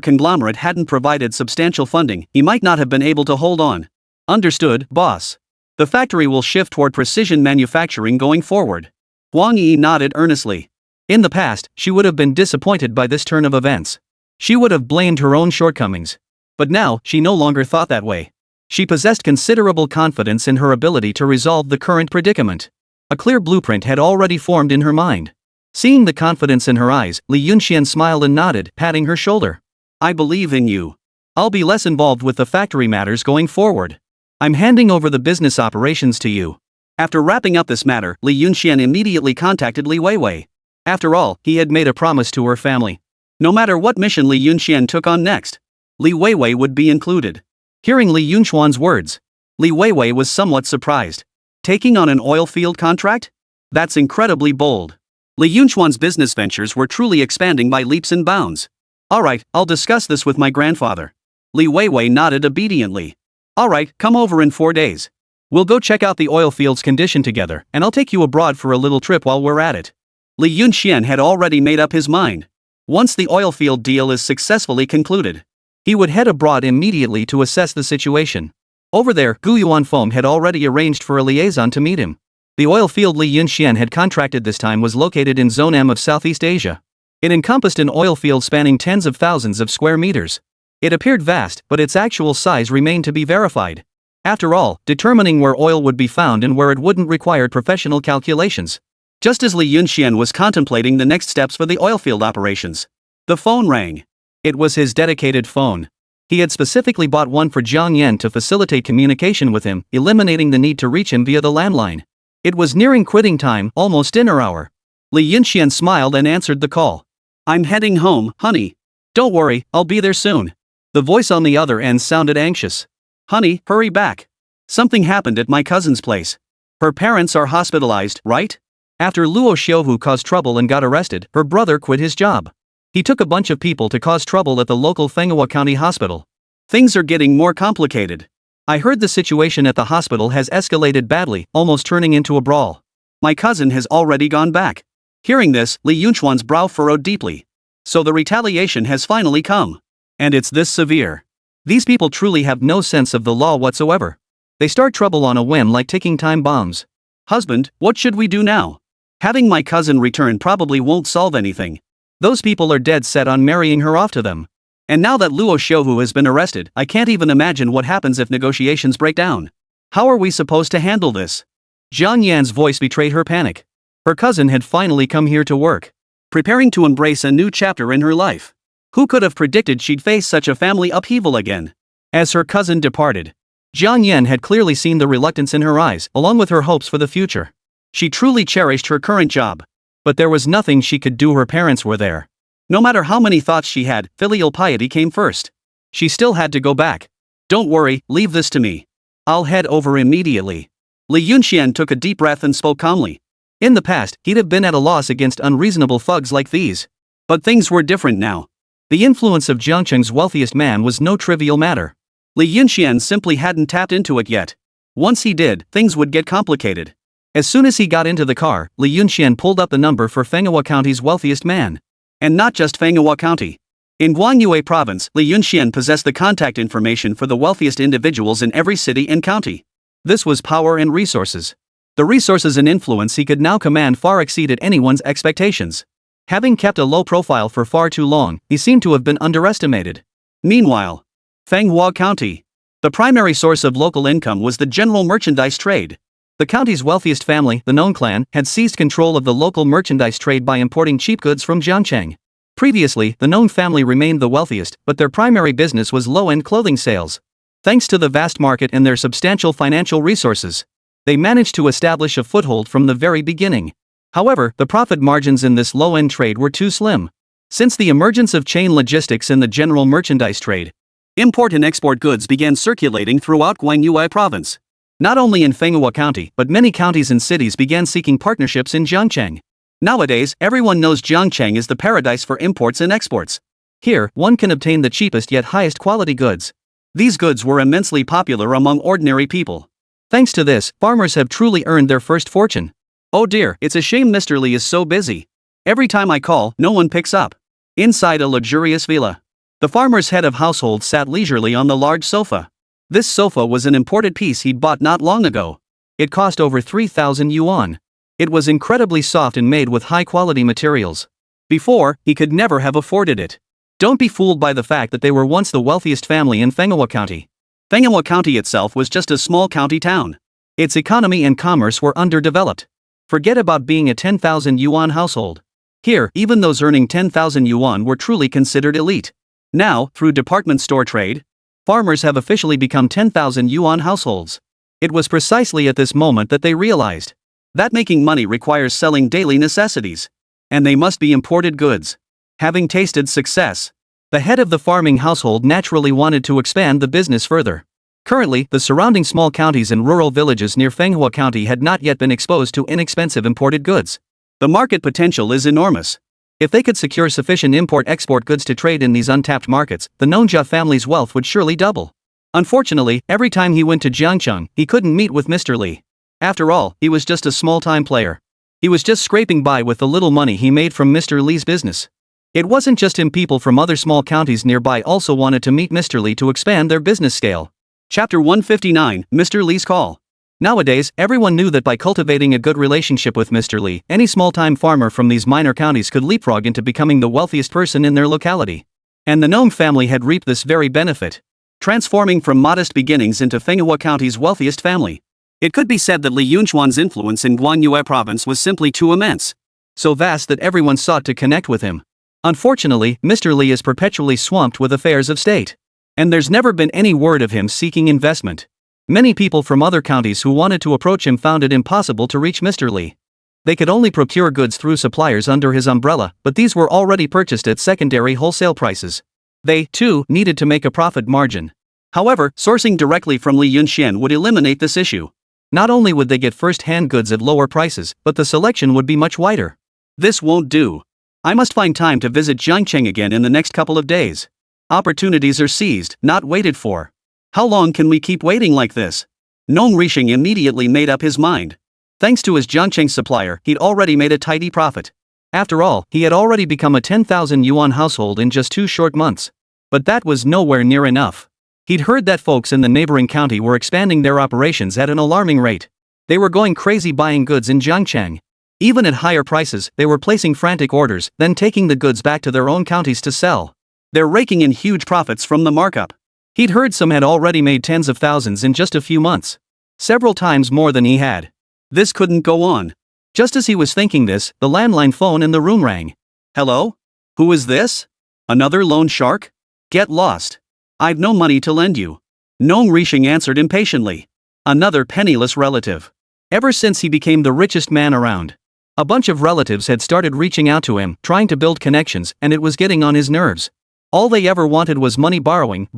conglomerate hadn't provided substantial funding, he might not have been able to hold on. Understood, boss. The factory will shift toward precision manufacturing going forward. Wang Yi nodded earnestly. In the past, she would have been disappointed by this turn of events. She would have blamed her own shortcomings. But now, she no longer thought that way. She possessed considerable confidence in her ability to resolve the current predicament. A clear blueprint had already formed in her mind. Seeing the confidence in her eyes, Li Yunxian smiled and nodded, patting her shoulder. I believe in you. I'll be less involved with the factory matters going forward. I'm handing over the business operations to you. After wrapping up this matter, Li Yunxian immediately contacted Li Weiwei. After all, he had made a promise to her family. No matter what mission Li Yunxian took on next, Li Weiwei would be included. Hearing Li Yunxian's words, Li Weiwei was somewhat surprised. Taking on an oil field contract? That's incredibly bold. Li Yunxian's business ventures were truly expanding by leaps and bounds. Alright, I'll discuss this with my grandfather. Li Weiwei nodded obediently. Alright, come over in 4 days. We'll go check out the oil field's condition together, and I'll take you abroad for a little trip while we're at it. Li Yunxian had already made up his mind. Once the oil field deal is successfully concluded, he would head abroad immediately to assess the situation. Over there, Gu Yuanfeng had already arranged for a liaison to meet him. The oil field Li Yunxian had contracted this time was located in Zone M of Southeast Asia. It encompassed an oil field spanning tens of thousands of square meters. It appeared vast, but its actual size remained to be verified. After all, determining where oil would be found and where it wouldn't required professional calculations. Just as Li Yunxian was contemplating the next steps for the oil field operations, the phone rang. It was his dedicated phone. He had specifically bought one for Jiang Yan to facilitate communication with him, eliminating the need to reach him via the landline. It was nearing quitting time, almost dinner hour. Li Yunxian smiled and answered the call. I'm heading home, honey. Don't worry, I'll be there soon. The voice on the other end sounded anxious. Honey, hurry back. Something happened at my cousin's place. Her parents are hospitalized, right? After Luo Xiuhu caused trouble and got arrested, her brother quit his job. He took a bunch of people to cause trouble at the local Fenghua County Hospital. Things are getting more complicated. I heard the situation at the hospital has escalated badly, almost turning into a brawl. My cousin has already gone back. Hearing this, Li Yunchuan's brow furrowed deeply. So the retaliation has finally come. And it's this severe. These people truly have no sense of the law whatsoever. They start trouble on a whim like ticking time bombs. Husband, what should we do now? Having my cousin return probably won't solve anything. Those people are dead set on marrying her off to them. And now that Luo Xiuhu has been arrested, I can't even imagine what happens if negotiations break down. How are we supposed to handle this? Jiang Yan's voice betrayed her panic. Her cousin had finally come here to work, preparing to embrace a new chapter in her life. Who could have predicted she'd face such a family upheaval again? As her cousin departed, Jiang Yan had clearly seen the reluctance in her eyes, along with her hopes for the future. She truly cherished her current job. But there was nothing she could do, her parents were there. No matter how many thoughts she had, filial piety came first. She still had to go back. Don't worry, leave this to me. I'll head over immediately. Li Yunxian took a deep breath and spoke calmly. In the past, he'd have been at a loss against unreasonable thugs like these. But things were different now. The influence of Jiangcheng's wealthiest man was no trivial matter. Li Yunxian simply hadn't tapped into it yet. Once he did, things would get complicated. As soon as he got into the car, Li Yunxian pulled up the number for Fenghua County's wealthiest man. And not just Fenghua County. In Guangyue Province, Li Yunxian possessed the contact information for the wealthiest individuals in every city and county. This was power and resources. The resources and influence he could now command far exceeded anyone's expectations. Having kept a low profile for far too long, he seemed to have been underestimated. Meanwhile, Fenghua County. The primary source of local income was the general merchandise trade. The county's wealthiest family, the Nong clan, had seized control of the local merchandise trade by importing cheap goods from Jiangcheng. Previously, the Nong family remained the wealthiest, but their primary business was low-end clothing sales. Thanks to the vast market and their substantial financial resources, they managed to establish a foothold from the very beginning. However, the profit margins in this low-end trade were too slim. Since the emergence of chain logistics in the general merchandise trade, import and export goods began circulating throughout Guangyue Province. Not only in Fenghua County, but many counties and cities began seeking partnerships in Jiangcheng. Nowadays, everyone knows Jiangcheng is the paradise for imports and exports. Here, one can obtain the cheapest yet highest quality goods. These goods were immensely popular among ordinary people. Thanks to this, farmers have truly earned their first fortune. Oh dear, it's a shame Mr. Li is so busy. Every time I call, no one picks up. Inside a luxurious villa, the farmer's head of household sat leisurely on the large sofa. This sofa was an imported piece he'd bought not long ago. It cost over 3,000 yuan. It was incredibly soft and made with high-quality materials. Before, he could never have afforded it. Don't be fooled by the fact that they were once the wealthiest family in Fenghua County. Fenghua County itself was just a small county town. Its economy and commerce were underdeveloped. Forget about being a 10,000 yuan household. Here, even those earning 10,000 yuan were truly considered elite. Now, through department store trade, farmers have officially become 10,000 yuan households. It was precisely at this moment that they realized that making money requires selling daily necessities. And they must be imported goods. Having tasted success, the head of the farming household naturally wanted to expand the business further. Currently, the surrounding small counties and rural villages near Fenghua County had not yet been exposed to inexpensive imported goods. The market potential is enormous. If they could secure sufficient import-export goods to trade in these untapped markets, the Nongja family's wealth would surely double. Unfortunately, every time he went to Jiangcheng, he couldn't meet with Mr. Li. After all, he was just a small-time player. He was just scraping by with the little money he made from Mr. Li's business. It wasn't just him, people from other small counties nearby also wanted to meet Mr. Li to expand their business scale. Chapter 159, Mr. Li's Call. Nowadays, everyone knew that by cultivating a good relationship with Mr. Li, any small-time farmer from these minor counties could leapfrog into becoming the wealthiest person in their locality. And the Nong family had reaped this very benefit, transforming from modest beginnings into Fenghua County's wealthiest family. It could be said that Li Yunxuan's influence in Guangyue Province was simply too immense. So vast that everyone sought to connect with him. Unfortunately, Mr. Li is perpetually swamped with affairs of state. And there's never been any word of him seeking investment. Many people from other counties who wanted to approach him found it impossible to reach Mr. Li. They could only procure goods through suppliers under his umbrella, but these were already purchased at secondary wholesale prices. They, too, needed to make a profit margin. However, sourcing directly from Li Yunxian would eliminate this issue. Not only would they get first-hand goods at lower prices, but the selection would be much wider. This won't do. I must find time to visit Jiangcheng again in the next couple of days. Opportunities are seized, not waited for. How long can we keep waiting like this? Nong Rishing immediately made up his mind. Thanks to his Jiangcheng supplier, he'd already made a tidy profit. After all, he had already become a 10,000 yuan household in just 2 short months. But that was nowhere near enough. He'd heard that folks in the neighboring county were expanding their operations at an alarming rate. They were going crazy buying goods in Jiangcheng. Even at higher prices, they were placing frantic orders, then taking the goods back to their own counties to sell. They're raking in huge profits from the markup. He'd heard some had already made tens of thousands in just a few months. Several times more than he had. This couldn't go on. Just as he was thinking this, the landline phone in the room rang. Hello? Who is this? Another loan shark? Get lost. I've no money to lend you. Nong Rishing answered impatiently. Another penniless relative. Ever since he became the richest man around, a bunch of relatives had started reaching out to him, trying to build connections, and it was getting on his nerves. All they ever wanted was money, borrowing,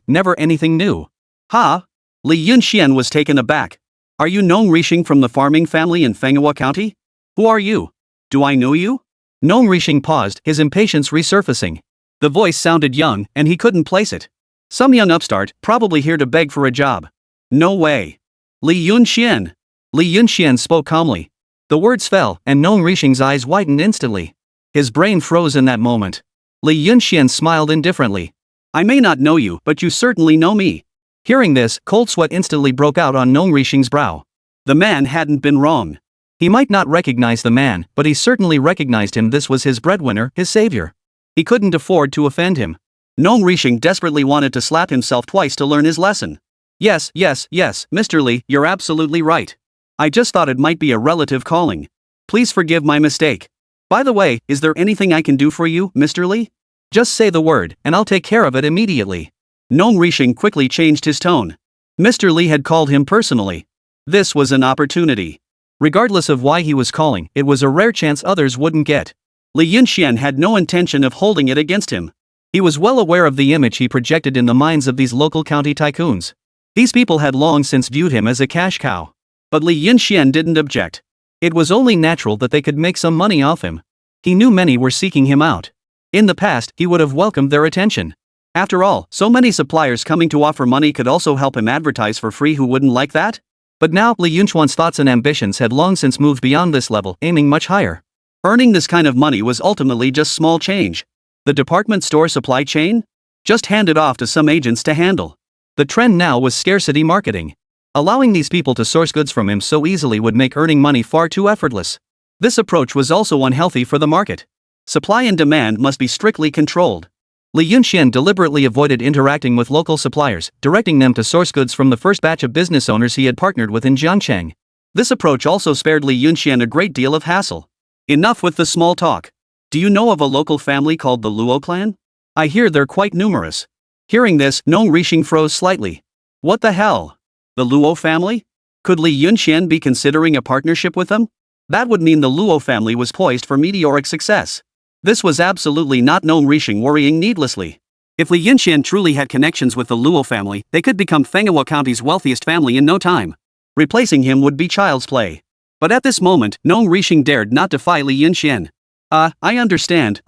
never anything new. Ha! Li Yunxian was taken aback. Are you Nong Rishing from the farming family in Fenghua County? Who are you? Do I know you? Nong Rishing paused, his impatience resurfacing. The voice sounded young, and he couldn't place it. Some young upstart, probably here to beg for a job. No way. Li Yunxian. Li Yunxian spoke calmly. The words fell, and Nong Rishing's eyes widened instantly. His brain froze in that moment. Li Yunxian smiled indifferently. I may not know you, but you certainly know me. Hearing this, cold sweat instantly broke out on Nong Rishing's brow. The man hadn't been wrong. He might not recognize the man, but he certainly recognized him. This was his breadwinner, his savior. He couldn't afford to offend him. Nong Rishing desperately wanted to slap himself twice to learn his lesson. Yes, Mr. Li, you're absolutely right. I just thought it might be a relative calling. Please forgive my mistake. By the way, is there anything I can do for you, Mr. Li? Just say the word, and I'll take care of it immediately. Nong Rishing quickly changed his tone. Mr. Li had called him personally. This was an opportunity. Regardless of why he was calling, it was a rare chance others wouldn't get. Li Yunxian had no intention of holding it against him. He was well aware of the image he projected in the minds of these local county tycoons. These people had long since viewed him as a cash cow. But Li Yunxian didn't object. It was only natural that they could make some money off him. He knew many were seeking him out. In the past, he would have welcomed their attention. After all, so many suppliers coming to offer money could also help him advertise for free. Who wouldn't like that? But now, Li Yunxian's thoughts and ambitions had long since moved beyond this level, aiming much higher. Earning this kind of money was ultimately just small change. The department store supply chain? Just hand it off to some agents to handle. The trend now was scarcity marketing. Allowing these people to source goods from him so easily would make earning money far too effortless. This approach was also unhealthy for the market. Supply and demand must be strictly controlled. Li Yunxian deliberately avoided interacting with local suppliers, directing them to source goods from the first batch of business owners he had partnered with in Jiangcheng. This approach also spared Li Yunxian a great deal of hassle. Enough with the small talk. Do you know of a local family called the Luo clan? I hear they're quite numerous. Hearing this, Nong Rishing froze slightly. What the hell? The Luo family? Could Li Yunxian be considering a partnership with them? That would mean the Luo family was poised for meteoric success. This was absolutely not Nong Rishing worrying needlessly. If Li Yunxian truly had connections with the Luo family, they could become Manhwa County's wealthiest family in no time. Replacing him would be child's play. But at this moment, Nong Rishing dared not defy Li Yunxian. I understand.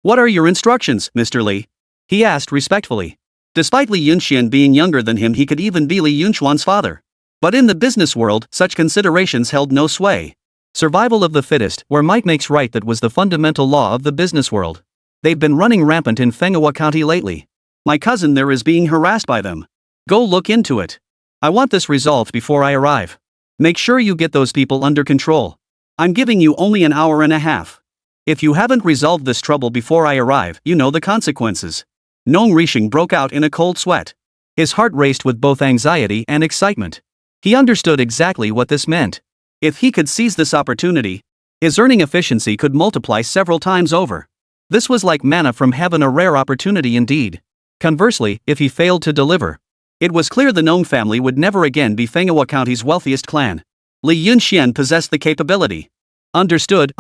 What are your instructions, Mr. Li? He asked respectfully. Despite Li Yunxian being younger than him, he could even be Li Yunxuan's father. But in the business world, such considerations held no sway. Survival of the fittest, where might makes right, that was the fundamental law of the business world. They've been running rampant in Manhwa County lately. My cousin there is being harassed by them. Go look into it. I want this resolved before I arrive. Make sure you get those people under control. I'm giving you only an hour and a half. If you haven't resolved this trouble before I arrive, you know the consequences. Nong Rishing broke out in a cold sweat. His heart raced with both anxiety and excitement. He understood exactly what this meant. If he could seize this opportunity, his earning efficiency could multiply several times over. This was like manna from heaven, a rare opportunity indeed. Conversely, if he failed to deliver, it was clear the Nong family would never again be Manhwa County's wealthiest clan. Li Yunxian possessed the capability. Understood.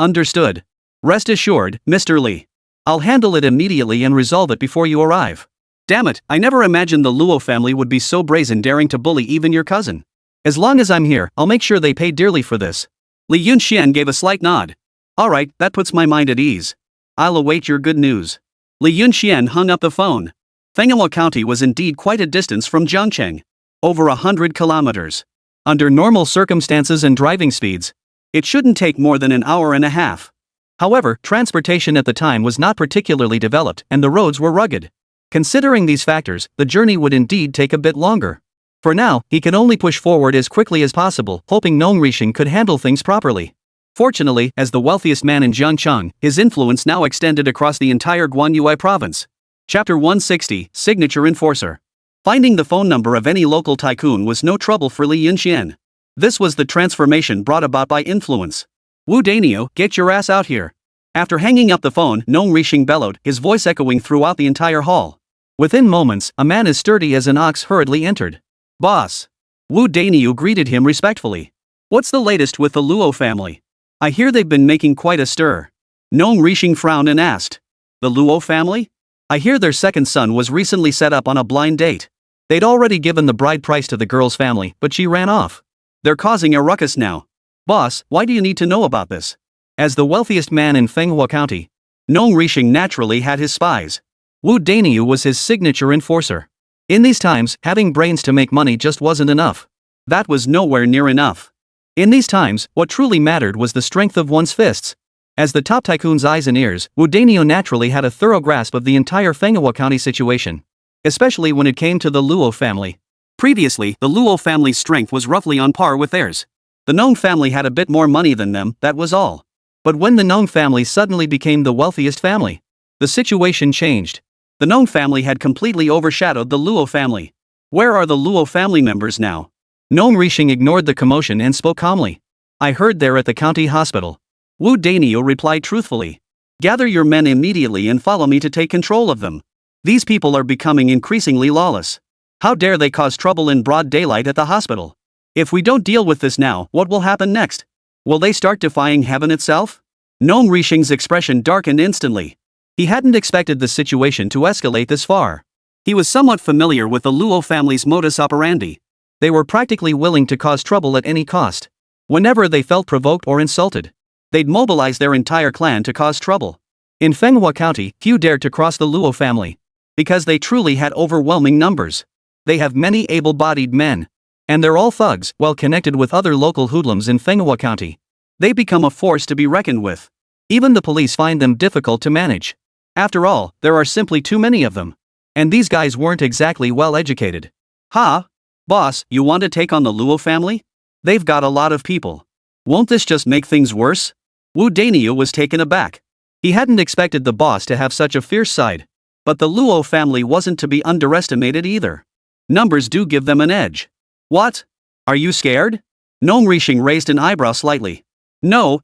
Rest assured, Mr. Li. I'll handle it immediately and resolve it before you arrive. Damn it, I never imagined the Luo family would be so brazen, daring to bully even your cousin. As long as I'm here, I'll make sure they pay dearly for this. Li Yunxian gave a slight nod. Alright, that puts my mind at ease. I'll await your good news. Li Yunxian hung up the phone. Manhwa County was indeed quite a distance from Jiangcheng. Over 100 kilometers. Under normal circumstances and driving speeds, it shouldn't take more than an hour and a half. However, transportation at the time was not particularly developed and the roads were rugged. Considering these factors, the journey would indeed take a bit longer. For now, he can only push forward as quickly as possible, hoping Nong Rishing could handle things properly. Fortunately, as the wealthiest man in Jiangcheng, his influence now extended across the entire Guanyuai province. Chapter 160, Signature Enforcer. Finding the phone number of any local tycoon was no trouble for Li Yunxian. This was the transformation brought about by influence. Wu Danio, get your ass out here. After hanging up the phone, Nong Rishing bellowed, his voice echoing throughout the entire hall. Within moments, a man as sturdy as an ox hurriedly entered. Boss. Wu Danio greeted him respectfully. What's the latest with the Luo family? I hear they've been making quite a stir. Nong Rishing frowned and asked. The Luo family? I hear their second son was recently set up on a blind date. They'd already given the bride price to the girl's family, but she ran off. They're causing a ruckus now. Boss, why do you need to know about this? As the wealthiest man in Manhwa County, Nong Rishing naturally had his spies. Wu Daniu was his signature enforcer. In these times, having brains to make money just wasn't enough. That was nowhere near enough. In these times, what truly mattered was the strength of one's fists. As the top tycoon's eyes and ears, Wu Daniu naturally had a thorough grasp of the entire Manhwa County situation. Especially when it came to the Luo family. Previously, the Luo family's strength was roughly on par with theirs. The Nong family had a bit more money than them, that was all. But when the Nong family suddenly became the wealthiest family, the situation changed. The Nong family had completely overshadowed the Luo family. Where are the Luo family members now? Nong Rishing ignored the commotion and spoke calmly. I heard they're at the county hospital. Wu Daniu replied truthfully. Gather your men immediately and follow me to take control of them. These people are becoming increasingly lawless. How dare they cause trouble in broad daylight at the hospital? If we don't deal with this now, what will happen next? Will they start defying heaven itself? Nong Rishing's expression darkened instantly. He hadn't expected the situation to escalate this far. He was somewhat familiar with the Luo family's modus operandi. They were practically willing to cause trouble at any cost. Whenever they felt provoked or insulted, they'd mobilize their entire clan to cause trouble. In Manhwa County, few dared to cross the Luo family. Because they truly had overwhelming numbers. They have many able-bodied men. And they're all thugs, well connected with other local hoodlums in Manhwa County. They become a force to be reckoned with. Even the police find them difficult to manage. After all, there are simply too many of them. And these guys weren't exactly well educated. Ha! Boss, you want to take on the Luo family? They've got a lot of people. Won't this just make things worse? Wu Daniu was taken aback. He hadn't expected the boss to have such a fierce side. But the Luo family wasn't to be underestimated either. Numbers do give them an edge. What? Are you scared? Nong Rishing raised an eyebrow slightly. No.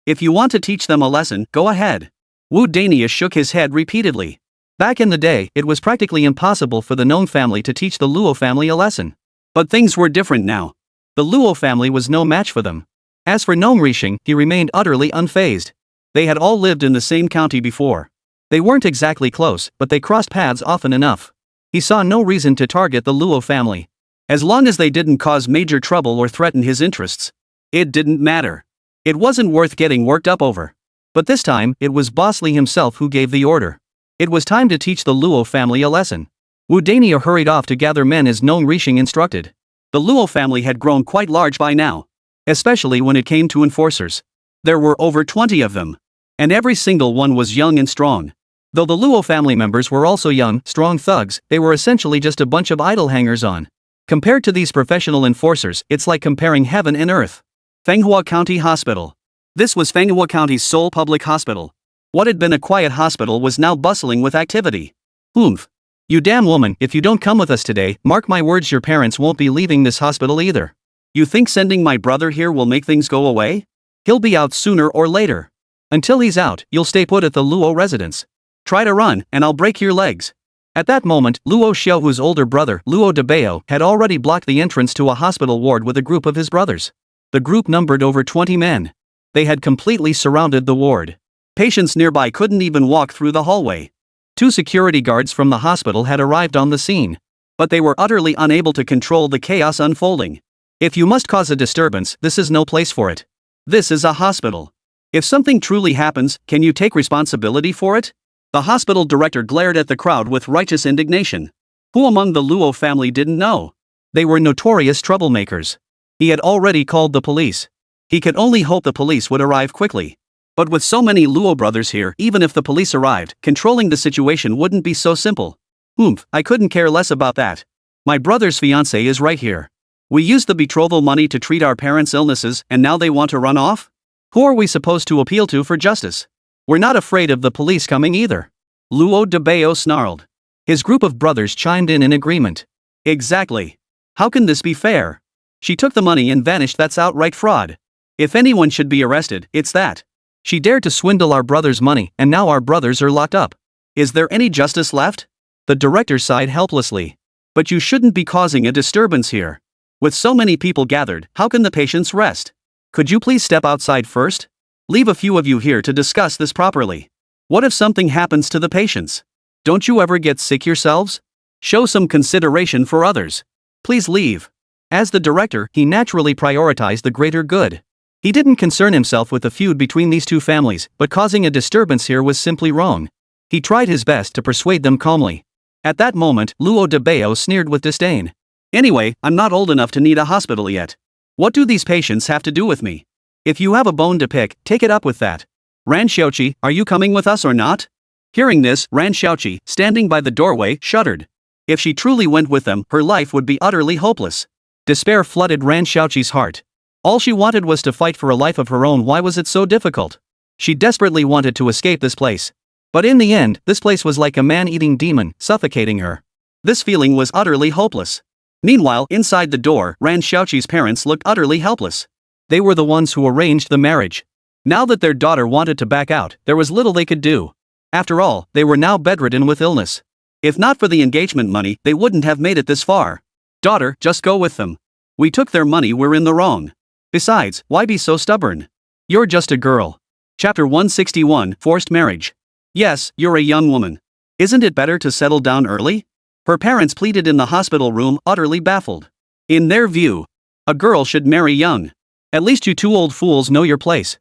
If you want to teach them a lesson, go ahead. Wu Daniu shook his head repeatedly. Back in the day, it was practically impossible for the Nong family to teach the Luo family a lesson. But things were different now. The Luo family was no match for them. As for Nong Rishing, he remained utterly unfazed. They had all lived in the same county before. They weren't exactly close, but they crossed paths often enough. He saw no reason to target the Luo family. As long as they didn't cause major trouble or threaten his interests, it didn't matter. It wasn't worth getting worked up over. But this time, it was Boss Li himself who gave the order. It was time to teach the Luo family a lesson. Wu Daniu hurried off to gather men as Nong Rishing instructed. The Luo family had grown quite large by now. Especially when it came to enforcers. There were over 20 of them. And every single one was young and strong. Though the Luo family members were also young, strong thugs, they were essentially just a bunch of idle hangers-on. Compared to these professional enforcers, it's like comparing heaven and earth. Manhwa County Hospital. This was Manhwa County's sole public hospital. What had been a quiet hospital was now bustling with activity. Oomph. You damn woman, if you don't come with us today, mark my words, your parents won't be leaving this hospital either. You think sending my brother here will make things go away? He'll be out sooner or later. Until he's out, you'll stay put at the Luo residence. Try to run, and I'll break your legs. At that moment, Luo Xiaohu's older brother, Luo Debao, had already blocked the entrance to a hospital ward with a group of his brothers. The group numbered over 20 men. They had completely surrounded the ward. Patients nearby couldn't even walk through the hallway. 2 security guards from the hospital had arrived on the scene. But they were utterly unable to control the chaos unfolding. If you must cause a disturbance, this is no place for it. This is a hospital. If something truly happens, can you take responsibility for it? The hospital director glared at the crowd with righteous indignation. Who among the Luo family didn't know? They were notorious troublemakers. He had already called the police. He could only hope the police would arrive quickly. But with so many Luo brothers here, even if the police arrived, controlling the situation wouldn't be so simple. I couldn't care less about that. My brother's fiancé is right here. We used the betrothal money to treat our parents' illnesses, and now they want to run off? Who are we supposed to appeal to for justice? We're not afraid of the police coming either. Luo Debao snarled. His group of brothers chimed in agreement. Exactly. How can this be fair? She took the money and vanished. That's outright fraud. If anyone should be arrested, it's that. She dared to swindle our brother's money, and now our brothers are locked up. Is there any justice left? The director sighed helplessly. But you shouldn't be causing a disturbance here. With so many people gathered, how can the patients rest? Could you please step outside first? Leave a few of you here to discuss this properly. What if something happens to the patients? Don't you ever get sick yourselves? Show some consideration for others. Please leave. As the director, he naturally prioritized the greater good. He didn't concern himself with the feud between these two families, but causing a disturbance here was simply wrong. He tried his best to persuade them calmly. At that moment, Luo de Bao sneered with disdain. Anyway, I'm not old enough to need a hospital yet. What do these patients have to do with me? If you have a bone to pick, take it up with that. Ran Xiaoqi, are you coming with us or not? Hearing this, Ran Xiaoqi, standing by the doorway, shuddered. If she truly went with them, her life would be utterly hopeless. Despair flooded Ran Xiaoqi's heart. All she wanted was to fight for a life of her own. Why was it so difficult? She desperately wanted to escape this place. But in the end, this place was like a man-eating demon, suffocating her. This feeling was utterly hopeless. Meanwhile, inside the door, Ran Xiaoqi's parents looked utterly helpless. They were the ones who arranged the marriage. Now that their daughter wanted to back out, there was little they could do. After all, they were now bedridden with illness. If not for the engagement money, they wouldn't have made it this far. Daughter, just go with them. We took their money, we're in the wrong. Besides, why be so stubborn? You're just a girl. Chapter 161, Forced Marriage. Yes, you're a young woman. Isn't it better to settle down early? Her parents pleaded in the hospital room, utterly baffled. In their view, a girl should marry young. At least you two old fools know your place.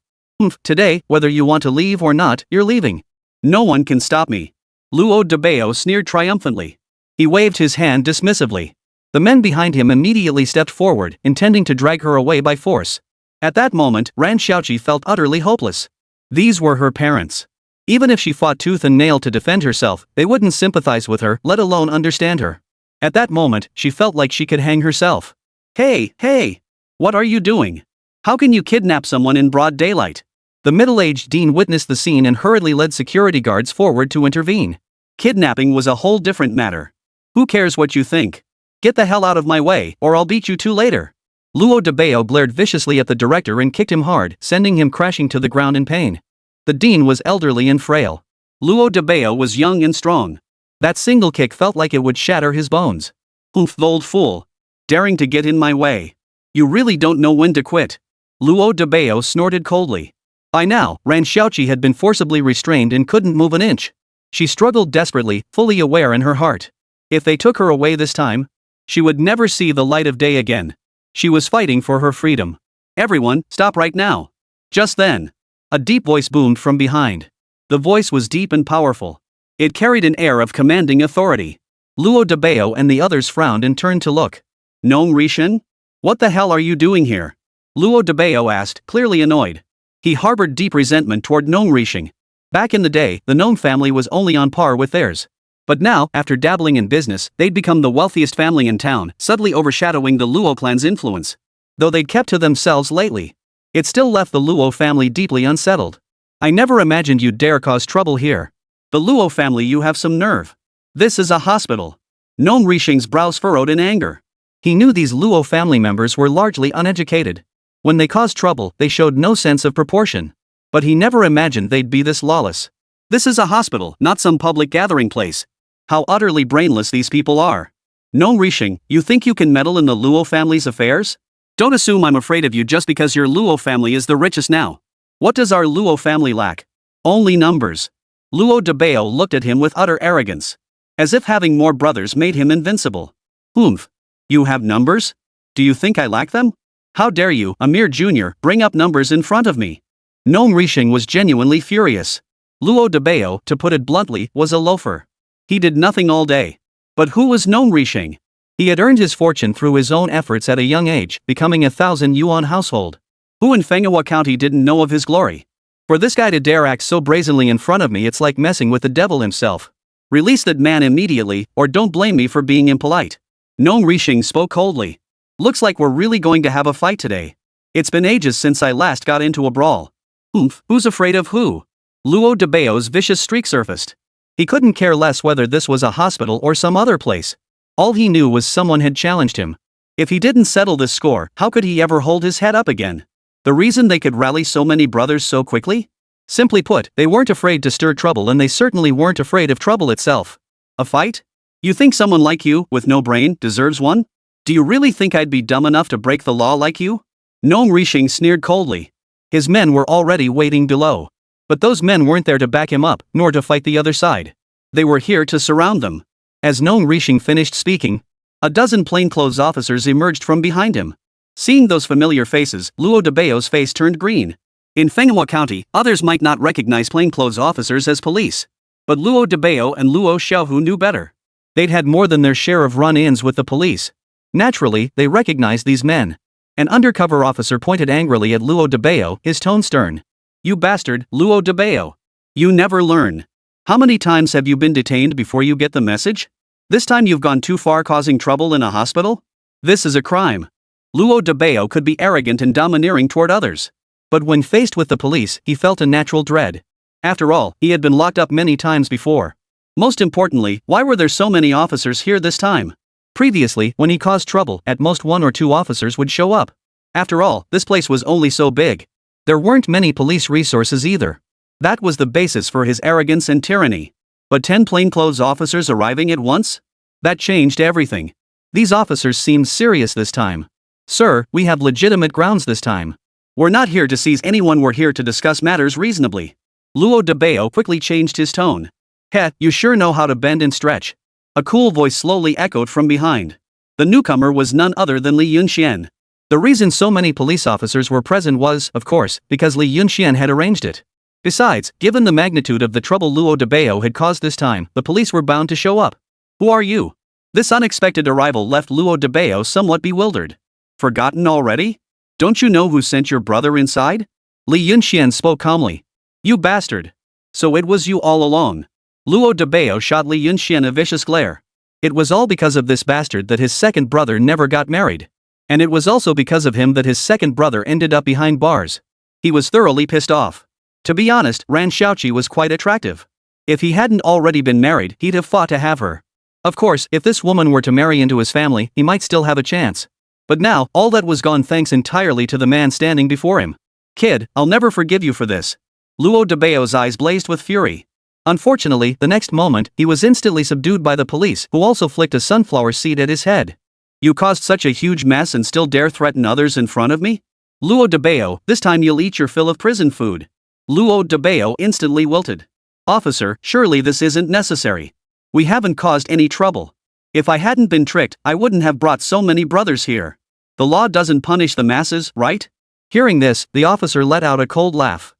Today, whether you want to leave or not, you're leaving. No one can stop me. Luo de Bao sneered triumphantly. He waved his hand dismissively. The men behind him immediately stepped forward, intending to drag her away by force. At that moment, Ran Xiaoqi felt utterly hopeless. These were her parents. Even if she fought tooth and nail to defend herself, they wouldn't sympathize with her, let alone understand her. At that moment, she felt like she could hang herself. Hey! What are you doing? How can you kidnap someone in broad daylight? The middle-aged dean witnessed the scene and hurriedly led security guards forward to intervene. Kidnapping was a whole different matter. Who cares what you think? Get the hell out of my way, or I'll beat you two later. Luo de Bao glared viciously at the director and kicked him hard, sending him crashing to the ground in pain. The dean was elderly and frail. Luo de Bao was young and strong. That single kick felt like it would shatter his bones. The old fool. Daring to get in my way. You really don't know when to quit. Luo de Bao snorted coldly. By now, Ran Xiaoqi had been forcibly restrained and couldn't move an inch. She struggled desperately, fully aware in her heart. If they took her away this time, she would never see the light of day again. She was fighting for her freedom. Everyone, stop right now. Just then, a deep voice boomed from behind. The voice was deep and powerful. It carried an air of commanding authority. Luo de Bao and the others frowned and turned to look. Nong Rishan? What the hell are you doing here? Luo de Bao asked, clearly annoyed. He harbored deep resentment toward Nong Rishan. Back in the day, the Nong family was only on par with theirs. But now, after dabbling in business, they'd become the wealthiest family in town, subtly overshadowing the Luo clan's influence. Though they'd kept to themselves lately, it still left the Luo family deeply unsettled. I never imagined you'd dare cause trouble here. The Luo family, you have some nerve. This is a hospital. Nong Rishan's brows furrowed in anger. He knew these Luo family members were largely uneducated. When they caused trouble, they showed no sense of proportion. But he never imagined they'd be this lawless. This is a hospital, not some public gathering place. How utterly brainless these people are. Nong Rishan, you think you can meddle in the Luo family's affairs? Don't assume I'm afraid of you just because your Luo family is the richest now. What does our Luo family lack? Only numbers. Luo de Bao looked at him with utter arrogance. As if having more brothers made him invincible. Oomph. You have numbers? Do you think I lack them? How dare you, a mere junior, bring up numbers in front of me? Nong Rishan was genuinely furious. Luo de Bao, to put it bluntly, was a loafer. He did nothing all day. But who was Nong Rishan? He had earned his fortune through his own efforts at a young age, becoming a 1,000 yuan household. Who in Manhwa County didn't know of his glory? For this guy to dare act so brazenly in front of me, it's like messing with the devil himself. Release that man immediately, or don't blame me for being impolite. Nong Rishan spoke coldly. Looks like we're really going to have a fight today. It's been ages since I last got into a brawl. Who's afraid of who? Luo de Bao's vicious streak surfaced. He couldn't care less whether this was a hospital or some other place. All he knew was someone had challenged him. If he didn't settle this score, how could he ever hold his head up again? The reason they could rally so many brothers so quickly? Simply put, they weren't afraid to stir trouble, and they certainly weren't afraid of trouble itself. A fight? You think someone like you, with no brain, deserves one? Do you really think I'd be dumb enough to break the law like you? Nong Rishan sneered coldly. His men were already waiting below. But those men weren't there to back him up, nor to fight the other side. They were here to surround them. As Nong Rishan finished speaking, a dozen plainclothes officers emerged from behind him. Seeing those familiar faces, Luo de Bao's face turned green. In Manhwa County, others might not recognize plainclothes officers as police. But Luo Debao and Luo Xiaohu knew better. They'd had more than their share of run-ins with the police. Naturally, they recognized these men. An undercover officer pointed angrily at Luo Debao, his tone stern. "You bastard, Luo Debao. You never learn. How many times have you been detained before you get the message? This time you've gone too far, causing trouble in a hospital? This is a crime." Luo Debao could be arrogant and domineering toward others. But when faced with the police, he felt a natural dread. After all, he had been locked up many times before. Most importantly, why were there so many officers here this time? Previously, when he caused trouble, at most 1 or 2 officers would show up. After all, this place was only so big. There weren't many police resources either. That was the basis for his arrogance and tyranny. But 10 plainclothes officers arriving at once? That changed everything. These officers seemed serious this time. "Sir, we have legitimate grounds this time. We're not here to seize anyone, we're here to discuss matters reasonably." Luo Debao quickly changed his tone. "Heh, you sure know how to bend and stretch." A cool voice slowly echoed from behind. The newcomer was none other than Li Yunxian. The reason so many police officers were present was, of course, because Li Yunxian had arranged it. Besides, given the magnitude of the trouble Luo Debao had caused this time, the police were bound to show up. "Who are you?" This unexpected arrival left Luo Debao somewhat bewildered. "Forgotten already? Don't you know who sent your brother inside?" Li Yunxian spoke calmly. "You bastard. So it was you all along." Luo Debao shot Li Yunxian a vicious glare. It was all because of this bastard that his second brother never got married. And it was also because of him that his second brother ended up behind bars. He was thoroughly pissed off. To be honest, Ran Xiaoqi was quite attractive. If he hadn't already been married, he'd have fought to have her. Of course, if this woman were to marry into his family, he might still have a chance. But now, all that was gone thanks entirely to the man standing before him. "Kid, I'll never forgive you for this." Luo Debao's eyes blazed with fury. Unfortunately, the next moment, he was instantly subdued by the police, who also flicked a sunflower seed at his head. "You caused such a huge mess and still dare threaten others in front of me? Luo Debao, this time you'll eat your fill of prison food." Luo Debao instantly wilted. "Officer, surely this isn't necessary. We haven't caused any trouble. If I hadn't been tricked, I wouldn't have brought so many brothers here. The law doesn't punish the masses, right?" Hearing this, the officer let out a cold laugh.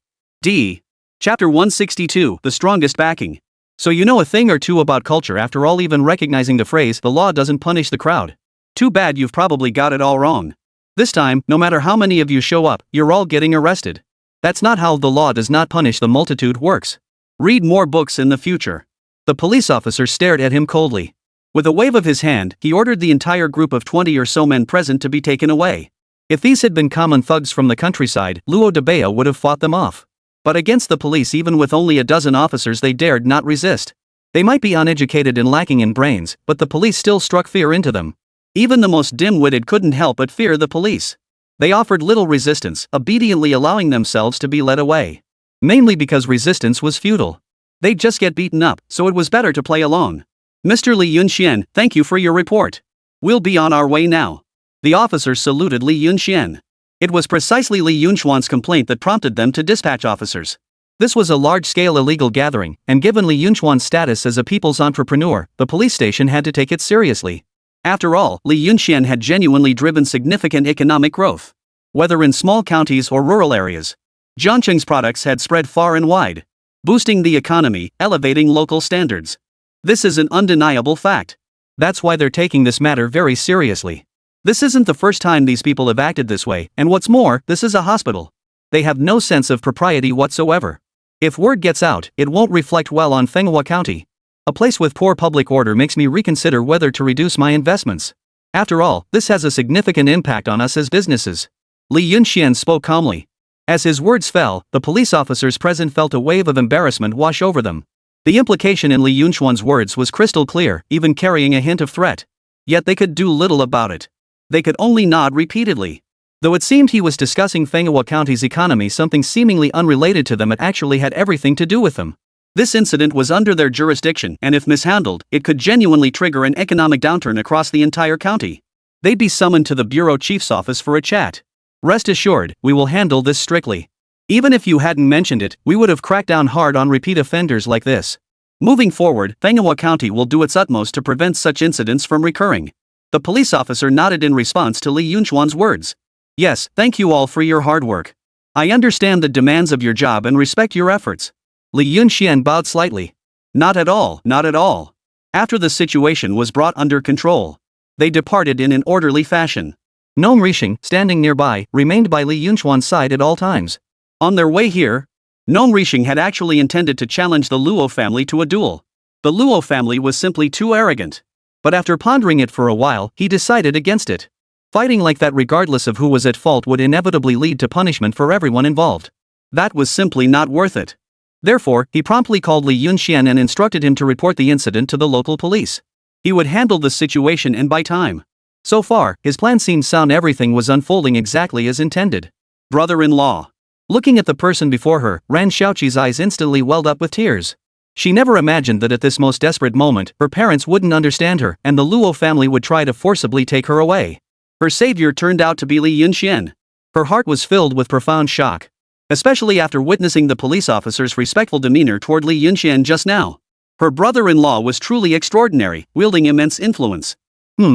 Chapter 162, The Strongest Backing. So you know a thing or two about culture after all, even recognizing the phrase, "the law doesn't punish the crowd." Too bad you've probably got it all wrong. This time, no matter how many of you show up, you're all getting arrested. That's not how the law does not punish the multitude works. Read more books in the future. The police officer stared at him coldly. With a wave of his hand, he ordered the entire group of 20 or so men present to be taken away. If these had been common thugs from the countryside, Luo Debao would have fought them off. But against the police, even with only a dozen officers, they dared not resist. They might be uneducated and lacking in brains, but the police still struck fear into them. Even the most dim-witted couldn't help but fear the police. They offered little resistance, obediently allowing themselves to be led away. Mainly because resistance was futile. They'd just get beaten up, so it was better to play along. "Mr. Li Yunxian, thank you for your report. We'll be on our way now." The officers saluted Li Yunxian. It was precisely Li Yunxuan's complaint that prompted them to dispatch officers. This was a large-scale illegal gathering, and given Li Yunxuan's status as a people's entrepreneur, the police station had to take it seriously. After all, Li Yunxian had genuinely driven significant economic growth. Whether in small counties or rural areas, Zhangcheng's products had spread far and wide, boosting the economy, elevating local standards. This is an undeniable fact. That's why they're taking this matter very seriously. This isn't the first time these people have acted this way, and what's more, this is a hospital. They have no sense of propriety whatsoever. If word gets out, it won't reflect well on Fenghua County. A place with poor public order makes me reconsider whether to reduce my investments. After all, this has a significant impact on us as businesses. Li Yunxian spoke calmly. As his words fell, the police officers present felt a wave of embarrassment wash over them. The implication in Li Yunxuan's words was crystal clear, even carrying a hint of threat. Yet they could do little about it. They could only nod repeatedly. Though it seemed he was discussing Fenghua County's economy, something seemingly unrelated to them, it actually had everything to do with them. This incident was under their jurisdiction, and if mishandled, it could genuinely trigger an economic downturn across the entire county. They'd be summoned to the bureau chief's office for a chat. "Rest assured, we will handle this strictly. Even if you hadn't mentioned it, we would have cracked down hard on repeat offenders like this. Moving forward, Fenghua County will do its utmost to prevent such incidents from recurring." The police officer nodded in response to Li Yunxuan's words. "Yes, thank you all for your hard work. I understand the demands of your job and respect your efforts." Li Yunxian bowed slightly. Not at all, not at all. After the situation was brought under control, they departed in an orderly fashion. Gnome Rishing, standing nearby, remained by Li Yunchuan's side at all times. On their way here, Gnome Rishing had actually intended to challenge the Luo family to a duel. The Luo family was simply too arrogant. But after pondering it for a while, he decided against it. Fighting like that regardless of who was at fault would inevitably lead to punishment for everyone involved. That was simply not worth it. Therefore, he promptly called Li Yunxian and instructed him to report the incident to the local police. He would handle the situation and buy time. So far, his plan seemed sound. Everything was unfolding exactly as intended. Brother-in-law. Looking at the person before her, Ran Xiaoqi's eyes instantly welled up with tears. She never imagined that at this most desperate moment, her parents wouldn't understand her and the Luo family would try to forcibly take her away. Her savior turned out to be Li Yunxian. Her heart was filled with profound shock, especially after witnessing the police officer's respectful demeanor toward Li Yunxian just now. Her brother-in-law was truly extraordinary, wielding immense influence.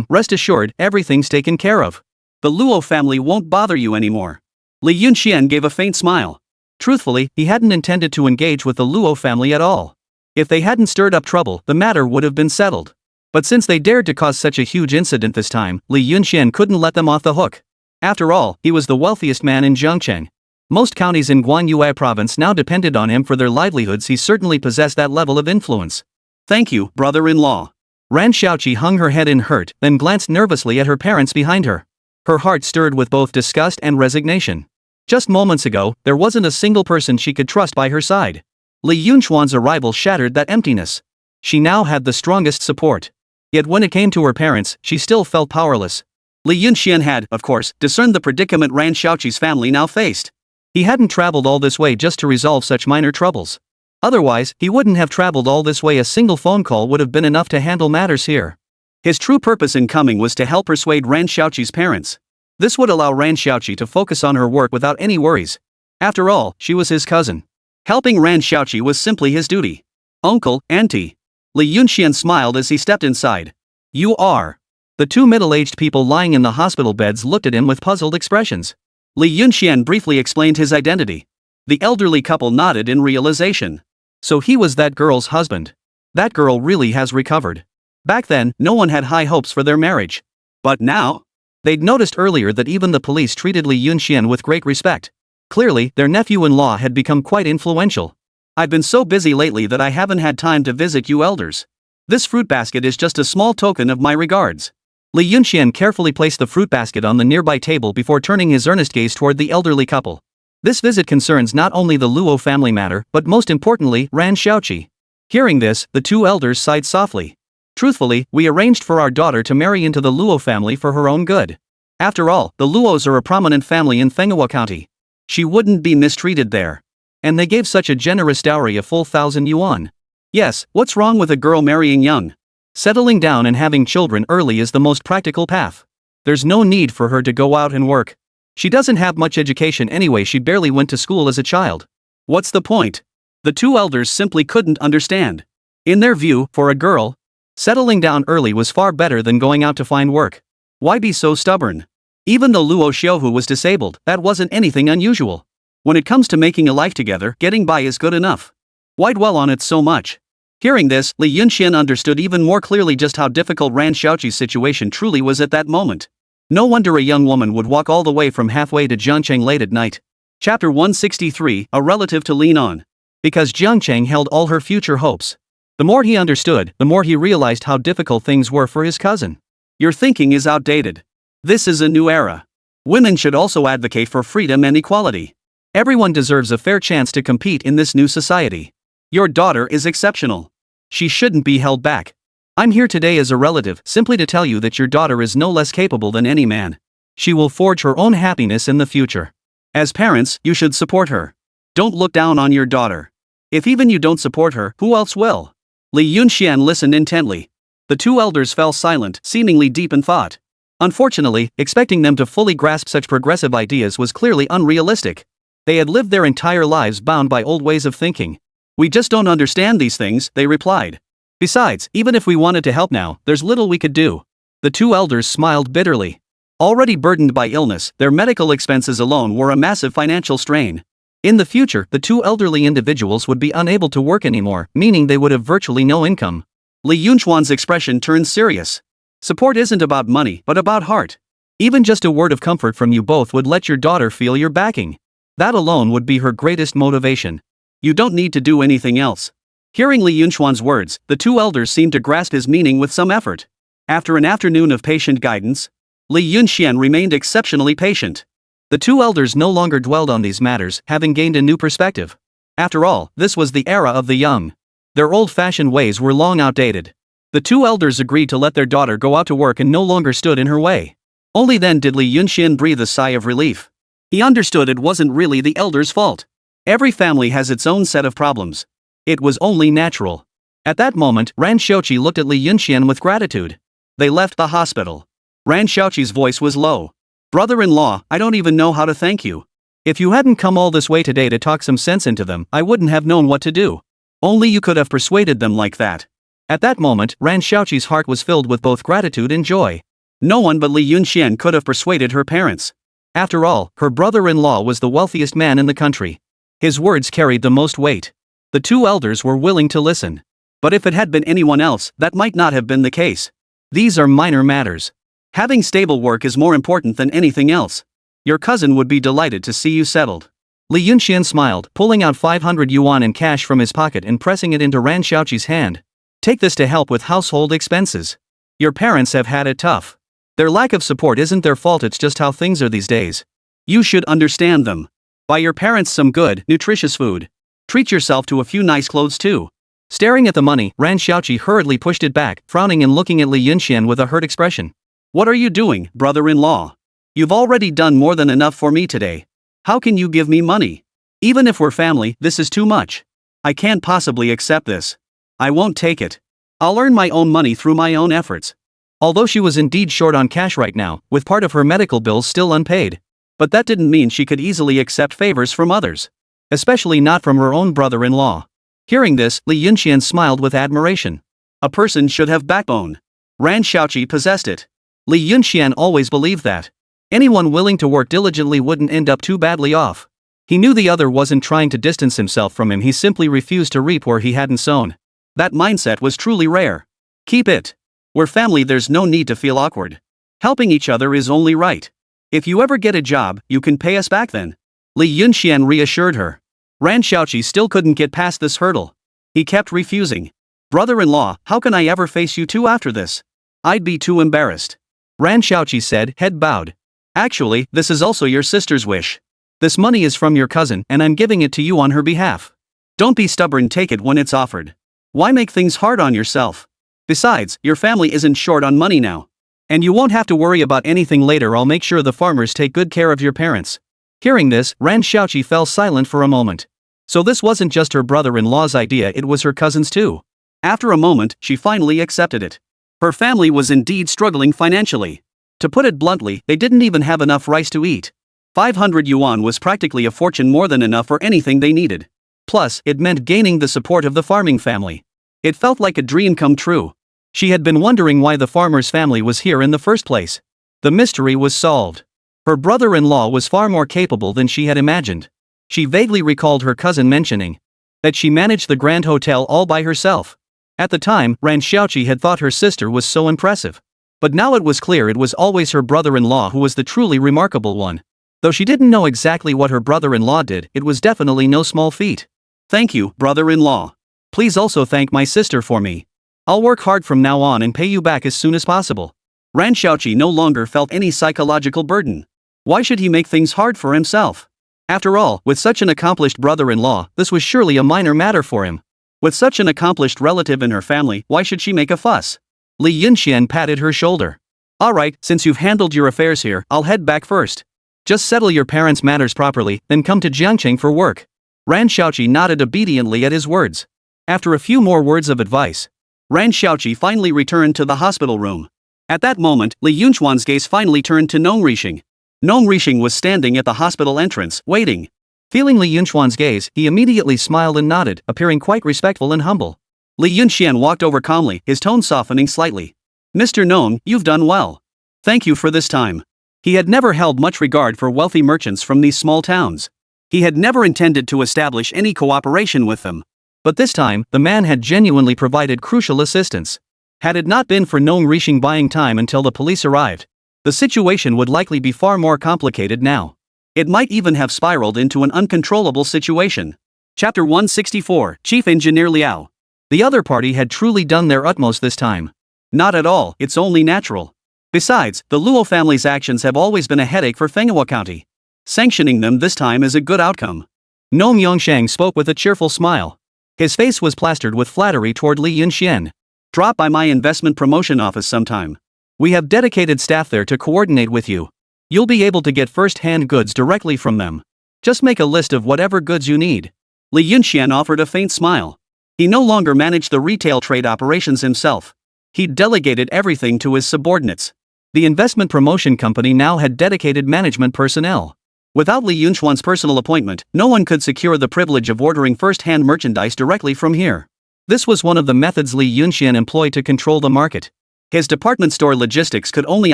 Rest assured, everything's taken care of. The Luo family won't bother you anymore. Li Yunxian gave a faint smile. Truthfully, he hadn't intended to engage with the Luo family at all. If they hadn't stirred up trouble, the matter would have been settled. But since they dared to cause such a huge incident this time, Li Yunxian couldn't let them off the hook. After all, he was the wealthiest man in Zhengcheng. Most counties in Guanyue province now depended on him for their livelihoods. He certainly possessed that level of influence. Thank you, brother-in-law. Ran Xiaoqi hung her head in hurt, then glanced nervously at her parents behind her. Her heart stirred with both disgust and resignation. Just moments ago, there wasn't a single person she could trust by her side. Li Yunchuan's arrival shattered that emptiness. She now had the strongest support. Yet when it came to her parents, she still felt powerless. Li Yunxian had, of course, discerned the predicament Ran Xiaoqi's family now faced. He hadn't traveled all this way just to resolve such minor troubles. Otherwise, he wouldn't have traveled all this way. A single phone call would have been enough to handle matters here. His true purpose in coming was to help persuade Ran Xiaoqi's parents. This would allow Ran Xiaoqi to focus on her work without any worries. After all, she was his cousin. Helping Ran Xiaoqi was simply his duty. Uncle, auntie. Li Yunxian smiled as he stepped inside. You are. The two middle-aged people lying in the hospital beds looked at him with puzzled expressions. Li Yunxian briefly explained his identity. The elderly couple nodded in realization. So he was that girl's husband. That girl really has recovered. Back then, no one had high hopes for their marriage. But now? They'd noticed earlier that even the police treated Li Yunxian with great respect. Clearly, their nephew-in-law had become quite influential. I've been so busy lately that I haven't had time to visit you elders. This fruit basket is just a small token of my regards. Li Yunxian carefully placed the fruit basket on the nearby table before turning his earnest gaze toward the elderly couple. This visit concerns not only the Luo family matter, but most importantly, Ran Xiaoqi. Hearing this, the two elders sighed softly. Truthfully, we arranged for our daughter to marry into the Luo family for her own good. After all, the Luos are a prominent family in Manhwa County. She wouldn't be mistreated there. And they gave such a generous dowry, a full 1,000 yuan. Yes, what's wrong with a girl marrying young? Settling down and having children early is the most practical path. There's no need for her to go out and work. She doesn't have much education anyway. She barely went to school as a child. What's the point? The two elders simply couldn't understand. In their view, for a girl, settling down early was far better than going out to find work. Why be so stubborn? Even the Luo Xiuhu was disabled. That wasn't anything unusual. When it comes to making a life together, getting by is good enough. Why dwell on it so much? Hearing this, Li Yunxian understood even more clearly just how difficult Ran Xiaoqi's situation truly was at that moment. No wonder a young woman would walk all the way from halfway to Zhengcheng late at night. Chapter 163, A Relative to Lean On. Because Zhengcheng held all her future hopes. The more he understood, the more he realized how difficult things were for his cousin. Your thinking is outdated. This is a new era. Women should also advocate for freedom and equality. Everyone deserves a fair chance to compete in this new society. Your daughter is exceptional. She shouldn't be held back. I'm here today as a relative, simply to tell you that your daughter is no less capable than any man. She will forge her own happiness in the future. As parents, you should support her. Don't look down on your daughter. If even you don't support her, who else will? Li Yunxian listened intently. The two elders fell silent, seemingly deep in thought. Unfortunately, expecting them to fully grasp such progressive ideas was clearly unrealistic. They had lived their entire lives bound by old ways of thinking. We just don't understand these things, they replied. Besides, even if we wanted to help now, there's little we could do. The two elders smiled bitterly. Already burdened by illness, their medical expenses alone were a massive financial strain. In the future, the two elderly individuals would be unable to work anymore, meaning they would have virtually no income. Li Yunchuan's expression turned serious. Support isn't about money, but about heart. Even just a word of comfort from you both would let your daughter feel your backing. That alone would be her greatest motivation. You don't need to do anything else. Hearing Li Yunchuan's words, the two elders seemed to grasp his meaning with some effort. After an afternoon of patient guidance, Li Yunxian remained exceptionally patient. The two elders no longer dwelled on these matters, having gained a new perspective. After all, this was the era of the young. Their old-fashioned ways were long outdated. The two elders agreed to let their daughter go out to work and no longer stood in her way. Only then did Li Yunxian breathe a sigh of relief. He understood it wasn't really the elders' fault. Every family has its own set of problems. It was only natural. At that moment, Ran Xiaoqi looked at Li Yunxian with gratitude. They left the hospital. Ran Xiaoqi's voice was low. Brother-in-law, I don't even know how to thank you. If you hadn't come all this way today to talk some sense into them, I wouldn't have known what to do. Only you could have persuaded them like that. At that moment, Ran Xiaoqi's heart was filled with both gratitude and joy. No one but Li Yunxian could have persuaded her parents. After all, her brother-in-law was the wealthiest man in the country. His words carried the most weight. The two elders were willing to listen. But if it had been anyone else, that might not have been the case. These are minor matters. Having stable work is more important than anything else. Your cousin would be delighted to see you settled. Li Yunxian smiled, pulling out 500 yuan in cash from his pocket and pressing it into Ran Xiaoqi's hand. Take this to help with household expenses. Your parents have had it tough. Their lack of support isn't their fault, it's just how things are these days. You should understand them. Buy your parents some good, nutritious food. Treat yourself to a few nice clothes too. Staring at the money, Ran Xiaoqi hurriedly pushed it back, frowning and looking at Li Yunxian with a hurt expression. What are you doing, brother-in-law? You've already done more than enough for me today. How can you give me money? Even if we're family, this is too much. I can't possibly accept this. I won't take it. I'll earn my own money through my own efforts. Although she was indeed short on cash right now, with part of her medical bills still unpaid. But that didn't mean she could easily accept favors from others. Especially not from her own brother-in-law. Hearing this, Li Yunxian smiled with admiration. A person should have backbone. Ran Xiaoqi possessed it. Li Yunxian always believed that. Anyone willing to work diligently wouldn't end up too badly off. He knew the other wasn't trying to distance himself from him, he simply refused to reap where he hadn't sown. That mindset was truly rare. Keep it. We're family, there's no need to feel awkward. Helping each other is only right. If you ever get a job, you can pay us back then. Li Yunxian reassured her. Ran Xiaoqi still couldn't get past this hurdle. He kept refusing. Brother-in-law, how can I ever face you two after this? I'd be too embarrassed. Ran Xiaoqi said, head bowed. Actually, this is also your sister's wish. This money is from your cousin and I'm giving it to you on her behalf. Don't be stubborn, take it when it's offered. Why make things hard on yourself? Besides, your family isn't short on money now. And you won't have to worry about anything later, I'll make sure the farmers take good care of your parents. Hearing this, Ran Xiaoqi fell silent for a moment. So this wasn't just her brother-in-law's idea, it was her cousin's too. After a moment, she finally accepted it. Her family was indeed struggling financially. To put it bluntly, they didn't even have enough rice to eat. 500 yuan was practically a fortune, more than enough for anything they needed. Plus, it meant gaining the support of the farming family. It felt like a dream come true. She had been wondering why the farmer's family was here in the first place. The mystery was solved. Her brother-in-law was far more capable than she had imagined. She vaguely recalled her cousin mentioning that she managed the Grand Hotel all by herself. At the time, Ran Xiaoqi had thought her sister was so impressive. But now it was clear it was always her brother-in-law who was the truly remarkable one. Though she didn't know exactly what her brother-in-law did, it was definitely no small feat. Thank you, brother-in-law. Please also thank my sister for me. I'll work hard from now on and pay you back as soon as possible. Ran Xiaoqi no longer felt any psychological burden. Why should he make things hard for himself? After all, with such an accomplished brother-in-law, this was surely a minor matter for him. With such an accomplished relative in her family, why should she make a fuss? Li Yunxian patted her shoulder. Alright, since you've handled your affairs here, I'll head back first. Just settle your parents' matters properly, then come to Jiangcheng for work. Ran Xiaoqi nodded obediently at his words. After a few more words of advice, Ran Xiaoqi finally returned to the hospital room. At that moment, Li Yunchuan's gaze finally turned to Nong Rixing. Nong Rixing was standing at the hospital entrance, waiting. Feeling Li Yunchuan's gaze, he immediately smiled and nodded, appearing quite respectful and humble. Li Yunxian walked over calmly, his tone softening slightly. Mr. Nong, you've done well. Thank you for this time. He had never held much regard for wealthy merchants from these small towns. He had never intended to establish any cooperation with them. But this time, the man had genuinely provided crucial assistance. Had it not been for Nong Rishing buying time until the police arrived, the situation would likely be far more complicated now. It might even have spiraled into an uncontrollable situation. Chapter 164, Chief Engineer Liao. The other party had truly done their utmost this time. Not at all, it's only natural. Besides, the Luo family's actions have always been a headache for Fenghua County. Sanctioning them this time is a good outcome. Nong Yongshang spoke with a cheerful smile. His face was plastered with flattery toward Li Yunxian. Drop by my investment promotion office sometime. We have dedicated staff there to coordinate with you. You'll be able to get first-hand goods directly from them. Just make a list of whatever goods you need. Li Yunxian offered a faint smile. He no longer managed the retail trade operations himself. He'd delegated everything to his subordinates. The investment promotion company now had dedicated management personnel. Without Li Yunxuan's personal appointment, no one could secure the privilege of ordering first-hand merchandise directly from here. This was one of the methods Li Yunxian employed to control the market. His department store logistics could only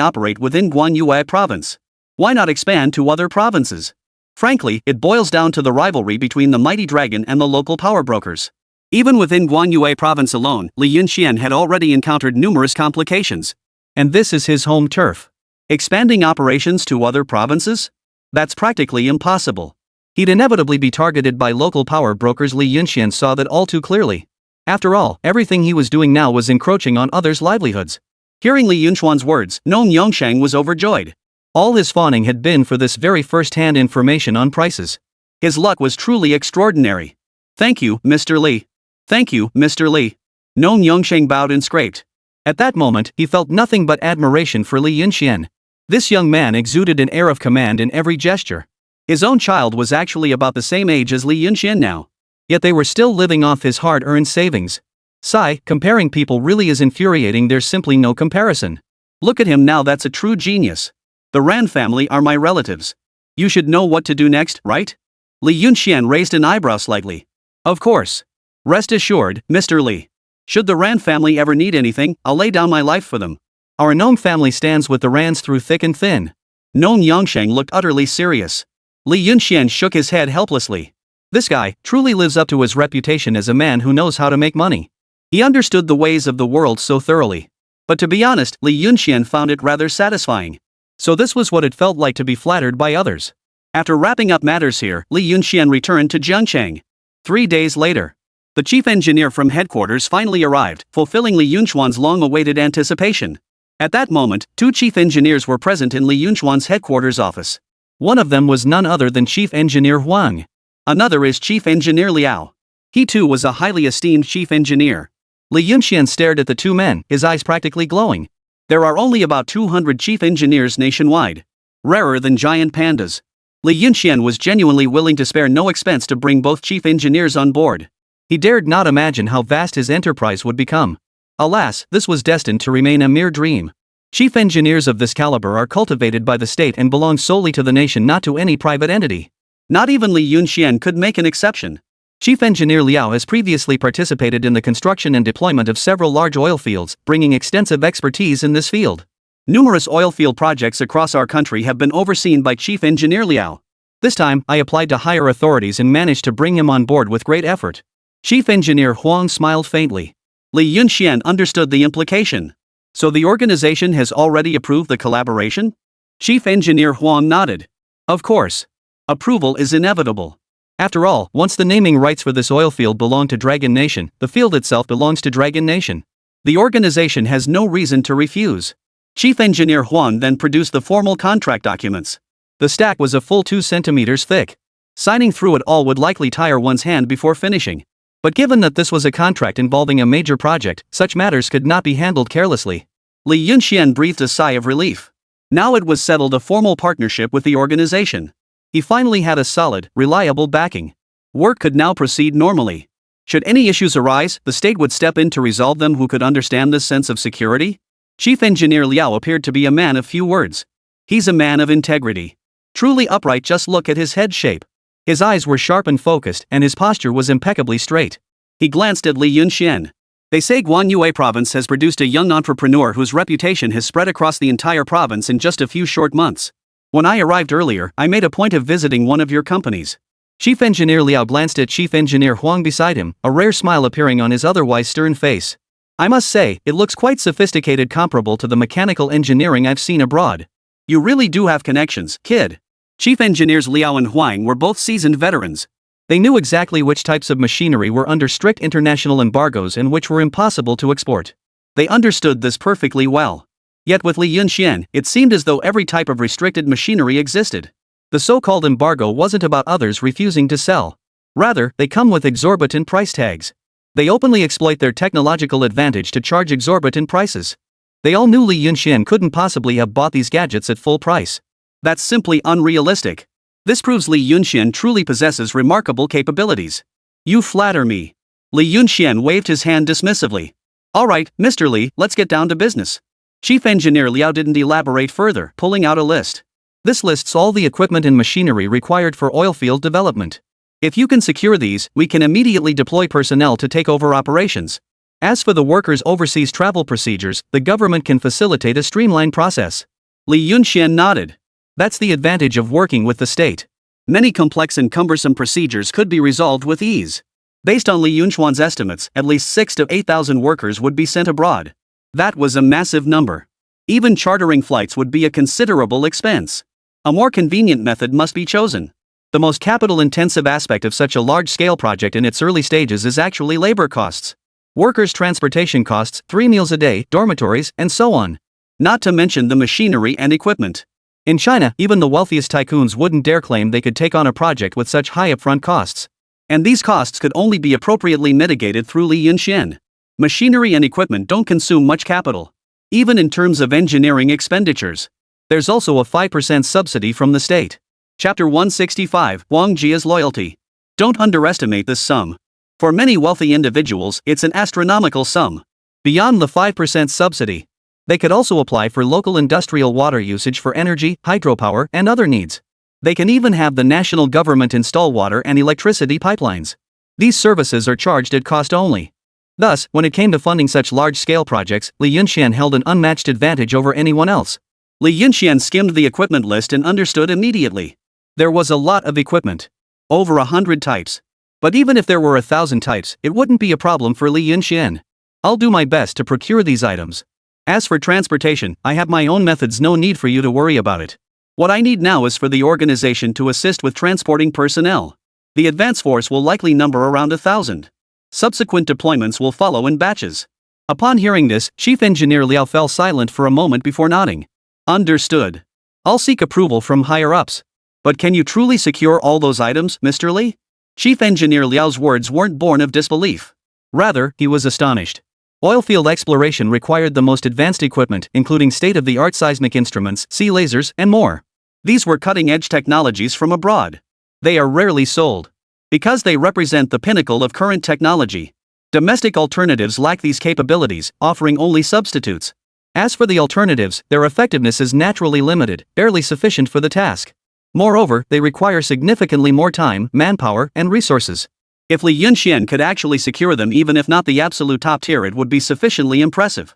operate within Guanyue province. Why not expand to other provinces? Frankly, it boils down to the rivalry between the mighty dragon and the local power brokers. Even within Guanyue province alone, Li Yunxian had already encountered numerous complications. And this is his home turf. Expanding operations to other provinces? That's practically impossible. He'd inevitably be targeted by local power brokers. Li Yunxian saw that all too clearly. After all, everything he was doing now was encroaching on others' livelihoods. Hearing Li Yunxuan's words, Nong Yongshang was overjoyed. All his fawning had been for this very first-hand information on prices. His luck was truly extraordinary. Thank you, Mr. Li. Thank you, Mr. Li. Nong Yongshang bowed and scraped. At that moment, he felt nothing but admiration for Li Yunxian. This young man exuded an air of command in every gesture. His own child was actually about the same age as Li Yunxian now. Yet they were still living off his hard-earned savings. Sigh, comparing people really is infuriating. There's simply no comparison. Look at him now, that's a true genius. The Rand family are my relatives. You should know what to do next, right? Li Yunxian raised an eyebrow slightly. Of course. Rest assured, Mr. Li. Should the Rand family ever need anything, I'll lay down my life for them. Our Nong family stands with the Rands through thick and thin. Nong Yongshang looked utterly serious. Li Yunxian shook his head helplessly. This guy truly lives up to his reputation as a man who knows how to make money. He understood the ways of the world so thoroughly. But to be honest, Li Yunxian found it rather satisfying. So this was what it felt like to be flattered by others. After wrapping up matters here, Li Yunxian returned to Jiangchang. 3 days later, the chief engineer from headquarters finally arrived, fulfilling Li Yunxuan's long-awaited anticipation. At that moment, 2 chief engineers were present in Li Yunxuan's headquarters office. One of them was none other than Chief Engineer Huang. Another is Chief Engineer Liao. He too was a highly esteemed chief engineer. Li Yunxian stared at the 2 men, his eyes practically glowing. There are only about 200 chief engineers nationwide. Rarer than giant pandas. Li Yunxian was genuinely willing to spare no expense to bring both chief engineers on board. He dared not imagine how vast his enterprise would become. Alas, this was destined to remain a mere dream. Chief engineers of this caliber are cultivated by the state and belong solely to the nation, not to any private entity. Not even Li Yunxian could make an exception. Chief Engineer Liao has previously participated in the construction and deployment of several large oil fields, bringing extensive expertise in this field. Numerous oil field projects across our country have been overseen by Chief Engineer Liao. This time, I applied to higher authorities and managed to bring him on board with great effort. Chief Engineer Huang smiled faintly. Li Yunxian understood the implication. So the organization has already approved the collaboration? Chief Engineer Huang nodded. Of course. Approval is inevitable. After all, once the naming rights for this oil field belong to Dragon Nation, the field itself belongs to Dragon Nation. The organization has no reason to refuse. Chief Engineer Huang then produced the formal contract documents. The stack was a full 2 centimeters thick. Signing through it all would likely tire one's hand before finishing. But given that this was a contract involving a major project, such matters could not be handled carelessly. Li Yunxian breathed a sigh of relief. Now it was settled, a formal partnership with the organization. He finally had a solid, reliable backing. Work could now proceed normally. Should any issues arise, the state would step in to resolve them. Who could understand this sense of security? Chief Engineer Liao appeared to be a man of few words. He's a man of integrity. Truly upright, just look at his head shape. His eyes were sharp and focused, and his posture was impeccably straight. He glanced at Li Yunxian. They say Guanyue province has produced a young entrepreneur whose reputation has spread across the entire province in just a few short months. When I arrived earlier, I made a point of visiting one of your companies. Chief Engineer Liao glanced at Chief Engineer Huang beside him, a rare smile appearing on his otherwise stern face. I must say, it looks quite sophisticated, comparable to the mechanical engineering I've seen abroad. You really do have connections, kid. Chief Engineers Liao and Huang were both seasoned veterans. They knew exactly which types of machinery were under strict international embargoes and which were impossible to export. They understood this perfectly well. Yet with Li Yunxian, it seemed as though every type of restricted machinery existed. The so-called embargo wasn't about others refusing to sell. Rather, they come with exorbitant price tags. They openly exploit their technological advantage to charge exorbitant prices. They all knew Li Yunxian couldn't possibly have bought these gadgets at full price. That's simply unrealistic. This proves Li Yunxian truly possesses remarkable capabilities. You flatter me. Li Yunxian waved his hand dismissively. Alright, Mr. Li, let's get down to business. Chief Engineer Liao didn't elaborate further, pulling out a list. This lists all the equipment and machinery required for oilfield development. If you can secure these, we can immediately deploy personnel to take over operations. As for the workers' overseas travel procedures, the government can facilitate a streamlined process. Li Yunxian nodded. That's the advantage of working with the state. Many complex and cumbersome procedures could be resolved with ease. Based on Li Yunxian's estimates, at least 6,000 to 8,000 workers would be sent abroad. That was a massive number. Even chartering flights would be a considerable expense. A more convenient method must be chosen. The most capital-intensive aspect of such a large-scale project in its early stages is actually labor costs. Workers' transportation costs, 3 meals a day, dormitories, and so on. Not to mention the machinery and equipment. In China, even the wealthiest tycoons wouldn't dare claim they could take on a project with such high upfront costs. And these costs could only be appropriately mitigated through Li Yunxian. Machinery and equipment don't consume much capital. Even in terms of engineering expenditures. There's also a 5% subsidy from the state. Chapter 165, Wang Jia's Loyalty. Don't underestimate this sum. For many wealthy individuals, it's an astronomical sum. Beyond the 5% subsidy, they could also apply for local industrial water usage for energy, hydropower, and other needs. They can even have the national government install water and electricity pipelines. These services are charged at cost only. Thus, when it came to funding such large-scale projects, Li Yunxian held an unmatched advantage over anyone else. Li Yunxian skimmed the equipment list and understood immediately. There was a lot of equipment. Over 100 types. But even if there were 1,000 types, it wouldn't be a problem for Li Yunxian. I'll do my best to procure these items. As for transportation, I have my own methods, no need for you to worry about it. What I need now is for the organization to assist with transporting personnel. The advance force will likely number around 1,000. Subsequent deployments will follow in batches. Upon hearing this, Chief Engineer Liao fell silent for a moment before nodding. Understood. I'll seek approval from higher-ups. But can you truly secure all those items, Mr. Li? Chief Engineer Liao's words weren't born of disbelief. Rather, he was astonished. Oilfield exploration required the most advanced equipment, including state-of-the-art seismic instruments, sea lasers, and more. These were cutting-edge technologies from abroad. They are rarely sold. Because they represent the pinnacle of current technology. Domestic alternatives lack these capabilities, offering only substitutes. As for the alternatives, their effectiveness is naturally limited, barely sufficient for the task. Moreover, they require significantly more time, manpower, and resources. If Li Yunxian could actually secure them, even if not the absolute top tier, it would be sufficiently impressive.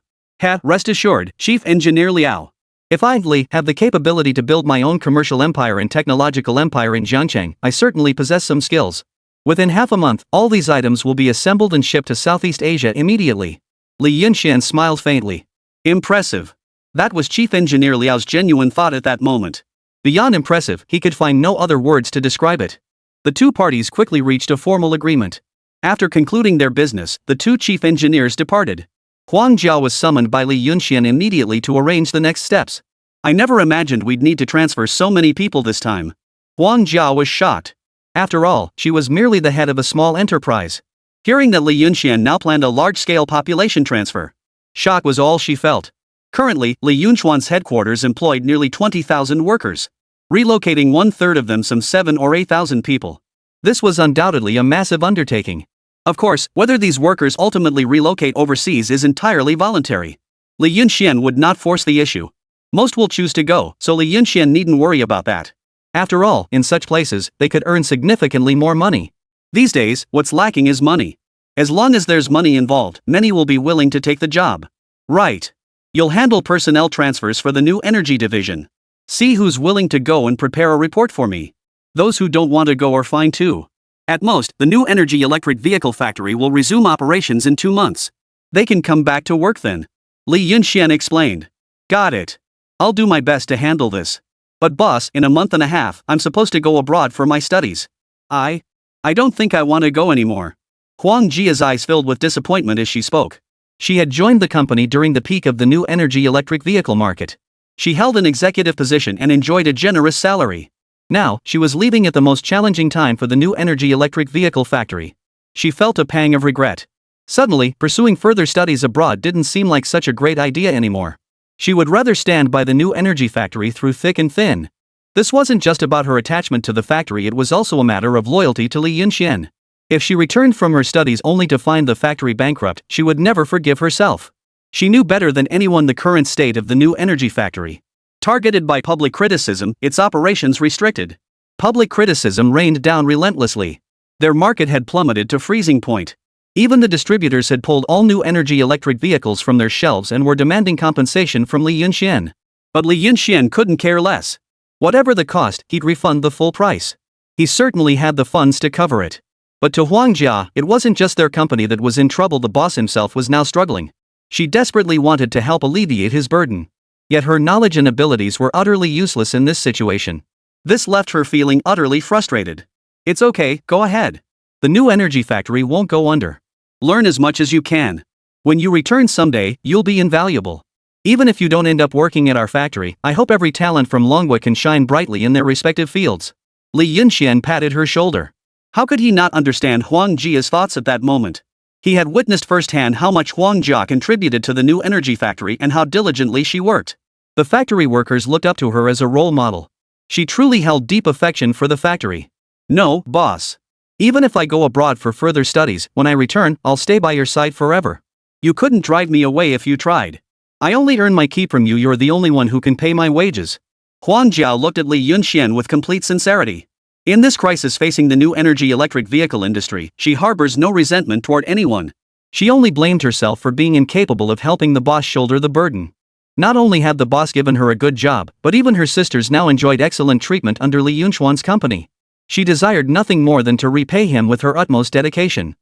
Rest assured, Chief Engineer Liao. If I, Li, have the capability to build my own commercial empire and technological empire in Jiangcheng, I certainly possess some skills. Within half a month, all these items will be assembled and shipped to Southeast Asia immediately. Li Yunxian smiled faintly. Impressive. That was Chief Engineer Liao's genuine thought at that moment. Beyond impressive, he could find no other words to describe it. The two parties quickly reached a formal agreement. After concluding their business, the two chief engineers departed. Huang Jia was summoned by Li Yunxian immediately to arrange the next steps. I never imagined we'd need to transfer so many people this time. Huang Jia was shocked. After all, she was merely the head of a small enterprise. Hearing that Li Yunxian now planned a large-scale population transfer. Shock was all she felt. Currently, Li Yunxian's headquarters employed nearly 20,000 workers. Relocating 1/3 of them, some 7,000 or 8,000 people. This was undoubtedly a massive undertaking. Of course, whether these workers ultimately relocate overseas is entirely voluntary. Li Yunxian would not force the issue. Most will choose to go, so Li Yunxian needn't worry about that. After all, in such places, they could earn significantly more money. These days, what's lacking is money. As long as there's money involved, many will be willing to take the job. Right. You'll handle personnel transfers for the new energy division. See who's willing to go and prepare a report for me. Those who don't want to go are fine too. At most, the new energy electric vehicle factory will resume operations in 2 months. They can come back to work then. Li Yunxian explained. Got it. I'll do my best to handle this. But boss, in a month and a half, I'm supposed to go abroad for my studies. I don't think I want to go anymore. Huang Jia's eyes filled with disappointment as she spoke. She had joined the company during the peak of the new energy electric vehicle market. She held an executive position and enjoyed a generous salary. Now, she was leaving at the most challenging time for the new energy electric vehicle factory. She felt a pang of regret. Suddenly, pursuing further studies abroad didn't seem like such a great idea anymore. She would rather stand by the new energy factory through thick and thin. This wasn't just about her attachment to the factory, it was also a matter of loyalty to Li Yunxian. If she returned from her studies only to find the factory bankrupt, she would never forgive herself. She knew better than anyone the current state of the new energy factory. Targeted by public criticism, its operations restricted. Public criticism rained down relentlessly. Their market had plummeted to freezing point. Even the distributors had pulled all new energy electric vehicles from their shelves and were demanding compensation from Li Yunxian. But Li Yunxian couldn't care less. Whatever the cost, he'd refund the full price. He certainly had the funds to cover it. But to Huang Jia, it wasn't just their company that was in trouble, the boss himself was now struggling. She desperately wanted to help alleviate his burden. Yet her knowledge and abilities were utterly useless in this situation. This left her feeling utterly frustrated. It's okay, go ahead. The new energy factory won't go under. Learn as much as you can. When you return someday, you'll be invaluable. Even if you don't end up working at our factory, I hope every talent from Longwa can shine brightly in their respective fields. Li Yunxian patted her shoulder. How could he not understand Huang Jia's thoughts at that moment? He had witnessed firsthand how much Huang Jia contributed to the new energy factory and how diligently she worked. The factory workers looked up to her as a role model. She truly held deep affection for the factory. No, boss. Even if I go abroad for further studies, when I return, I'll stay by your side forever. You couldn't drive me away if you tried. I only earn my keep from you, you're the only one who can pay my wages. Huang Jia looked at Li Yunxian with complete sincerity. In this crisis facing the new energy electric vehicle industry, she harbors no resentment toward anyone. She only blamed herself for being incapable of helping the boss shoulder the burden. Not only had the boss given her a good job, but even her sisters now enjoyed excellent treatment under Li Yunxian's company. She desired nothing more than to repay him with her utmost dedication.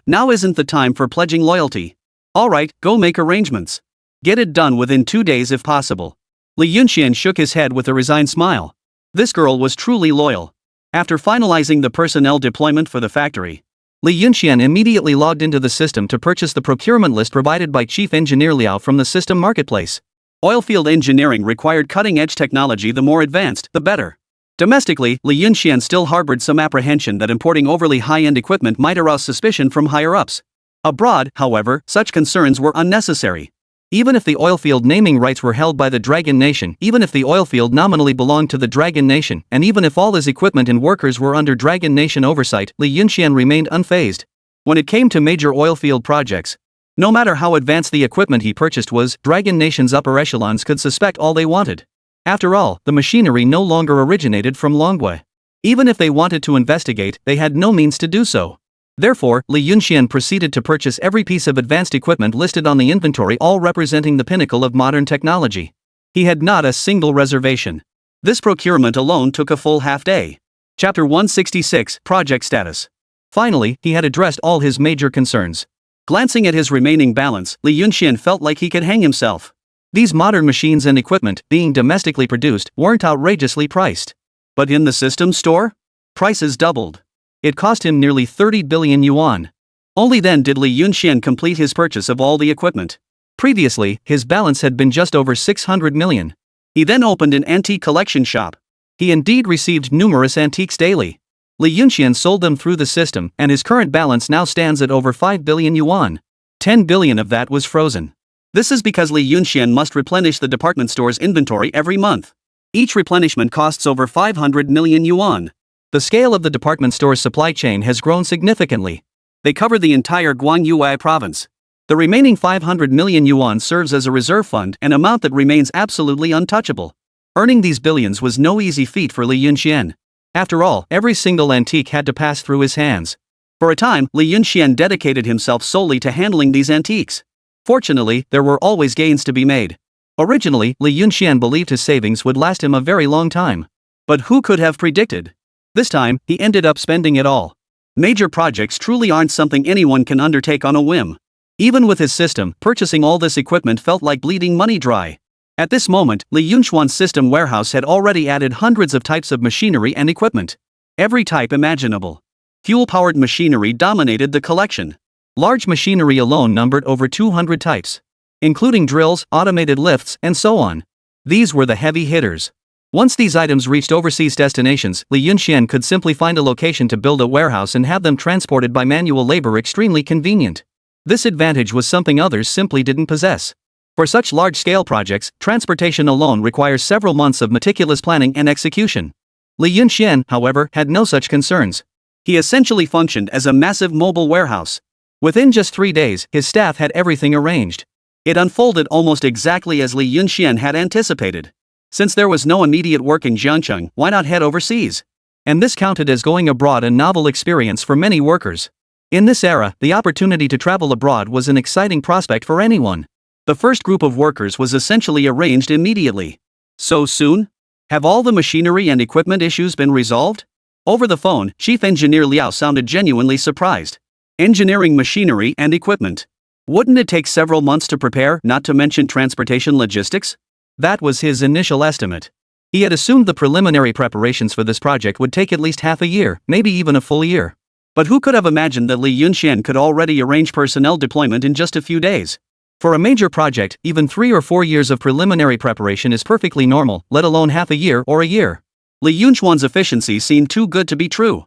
Now isn't the time for pledging loyalty. Alright, go make arrangements. Get it done within 2 days if possible. Li Yunxian shook his head with a resigned smile. This girl was truly loyal. After finalizing the personnel deployment for the factory, Li Yunxian immediately logged into the system to purchase the procurement list provided by Chief Engineer Liao from the system marketplace. Oilfield engineering required cutting-edge technology, the more advanced, the better. Domestically, Li Yunxian still harbored some apprehension that importing overly high-end equipment might arouse suspicion from higher-ups. Abroad, however, such concerns were unnecessary. Even if the oilfield naming rights were held by the Dragon Nation, even if the oilfield nominally belonged to the Dragon Nation, and even if all his equipment and workers were under Dragon Nation oversight, Li Yunxian remained unfazed. When it came to major oilfield projects, no matter how advanced the equipment he purchased was, Dragon Nation's upper echelons could suspect all they wanted. After all, the machinery no longer originated from Longwa. Even if they wanted to investigate, they had no means to do so. Therefore, Li Yunxian proceeded to purchase every piece of advanced equipment listed on the inventory, all representing the pinnacle of modern technology. He had not a single reservation. This procurement alone took a full half day. Chapter 166, Project Status. Finally, he had addressed all his major concerns. Glancing at his remaining balance, Li Yunxian felt like he could hang himself. These modern machines and equipment, being domestically produced, weren't outrageously priced. But in the system store? Prices doubled. It cost him nearly 30 billion yuan. Only then did Li Yunxian complete his purchase of all the equipment. Previously, his balance had been just over 600 million. He then opened an antique collection shop. He indeed received numerous antiques daily. Li Yunxian sold them through the system, and his current balance now stands at over 5 billion yuan. 10 billion of that was frozen. This is because Li Yunxian must replenish the department store's inventory every month. Each replenishment costs over 500 million yuan. The scale of the department store's supply chain has grown significantly. They cover the entire Guangyuai province. The remaining 500 million yuan serves as a reserve fund, an amount that remains absolutely untouchable. Earning these billions was no easy feat for Li Yunxian. After all, every single antique had to pass through his hands. For a time, Li Yunxian dedicated himself solely to handling these antiques. Fortunately, there were always gains to be made. Originally, Li Yunxian believed his savings would last him a very long time. But who could have predicted? This time, he ended up spending it all. Major projects truly aren't something anyone can undertake on a whim. Even with his system, purchasing all this equipment felt like bleeding money dry. At this moment, Li Yunxuan's system warehouse had already added hundreds of types of machinery and equipment. Every type imaginable. Fuel-powered machinery dominated the collection. Large machinery alone numbered over 200 types, including drills, automated lifts, and so on. These were the heavy hitters. Once these items reached overseas destinations, Li Yunxian could simply find a location to build a warehouse and have them transported by manual labor, extremely convenient. This advantage was something others simply didn't possess. For such large-scale projects, transportation alone requires several months of meticulous planning and execution. Li Yunxian, however, had no such concerns. He essentially functioned as a massive mobile warehouse. Within just 3 days, his staff had everything arranged. It unfolded almost exactly as Li Yunxian had anticipated. Since there was no immediate work in Jiangcheng, why not head overseas? And this counted as going abroad, a novel experience for many workers. In this era, the opportunity to travel abroad was an exciting prospect for anyone. The first group of workers was essentially arranged immediately. So soon? Have all the machinery and equipment issues been resolved? Over the phone, Chief Engineer Liao sounded genuinely surprised. Engineering machinery and equipment. Wouldn't it take several months to prepare, not to mention transportation logistics? That was his initial estimate. He had assumed the preliminary preparations for this project would take at least half a year, maybe even a full year. But who could have imagined that Li Yunxian could already arrange personnel deployment in just a few days? For a major project, even 3 or 4 years of preliminary preparation is perfectly normal, let alone half a year or a year. Li Yunxuan's efficiency seemed too good to be true.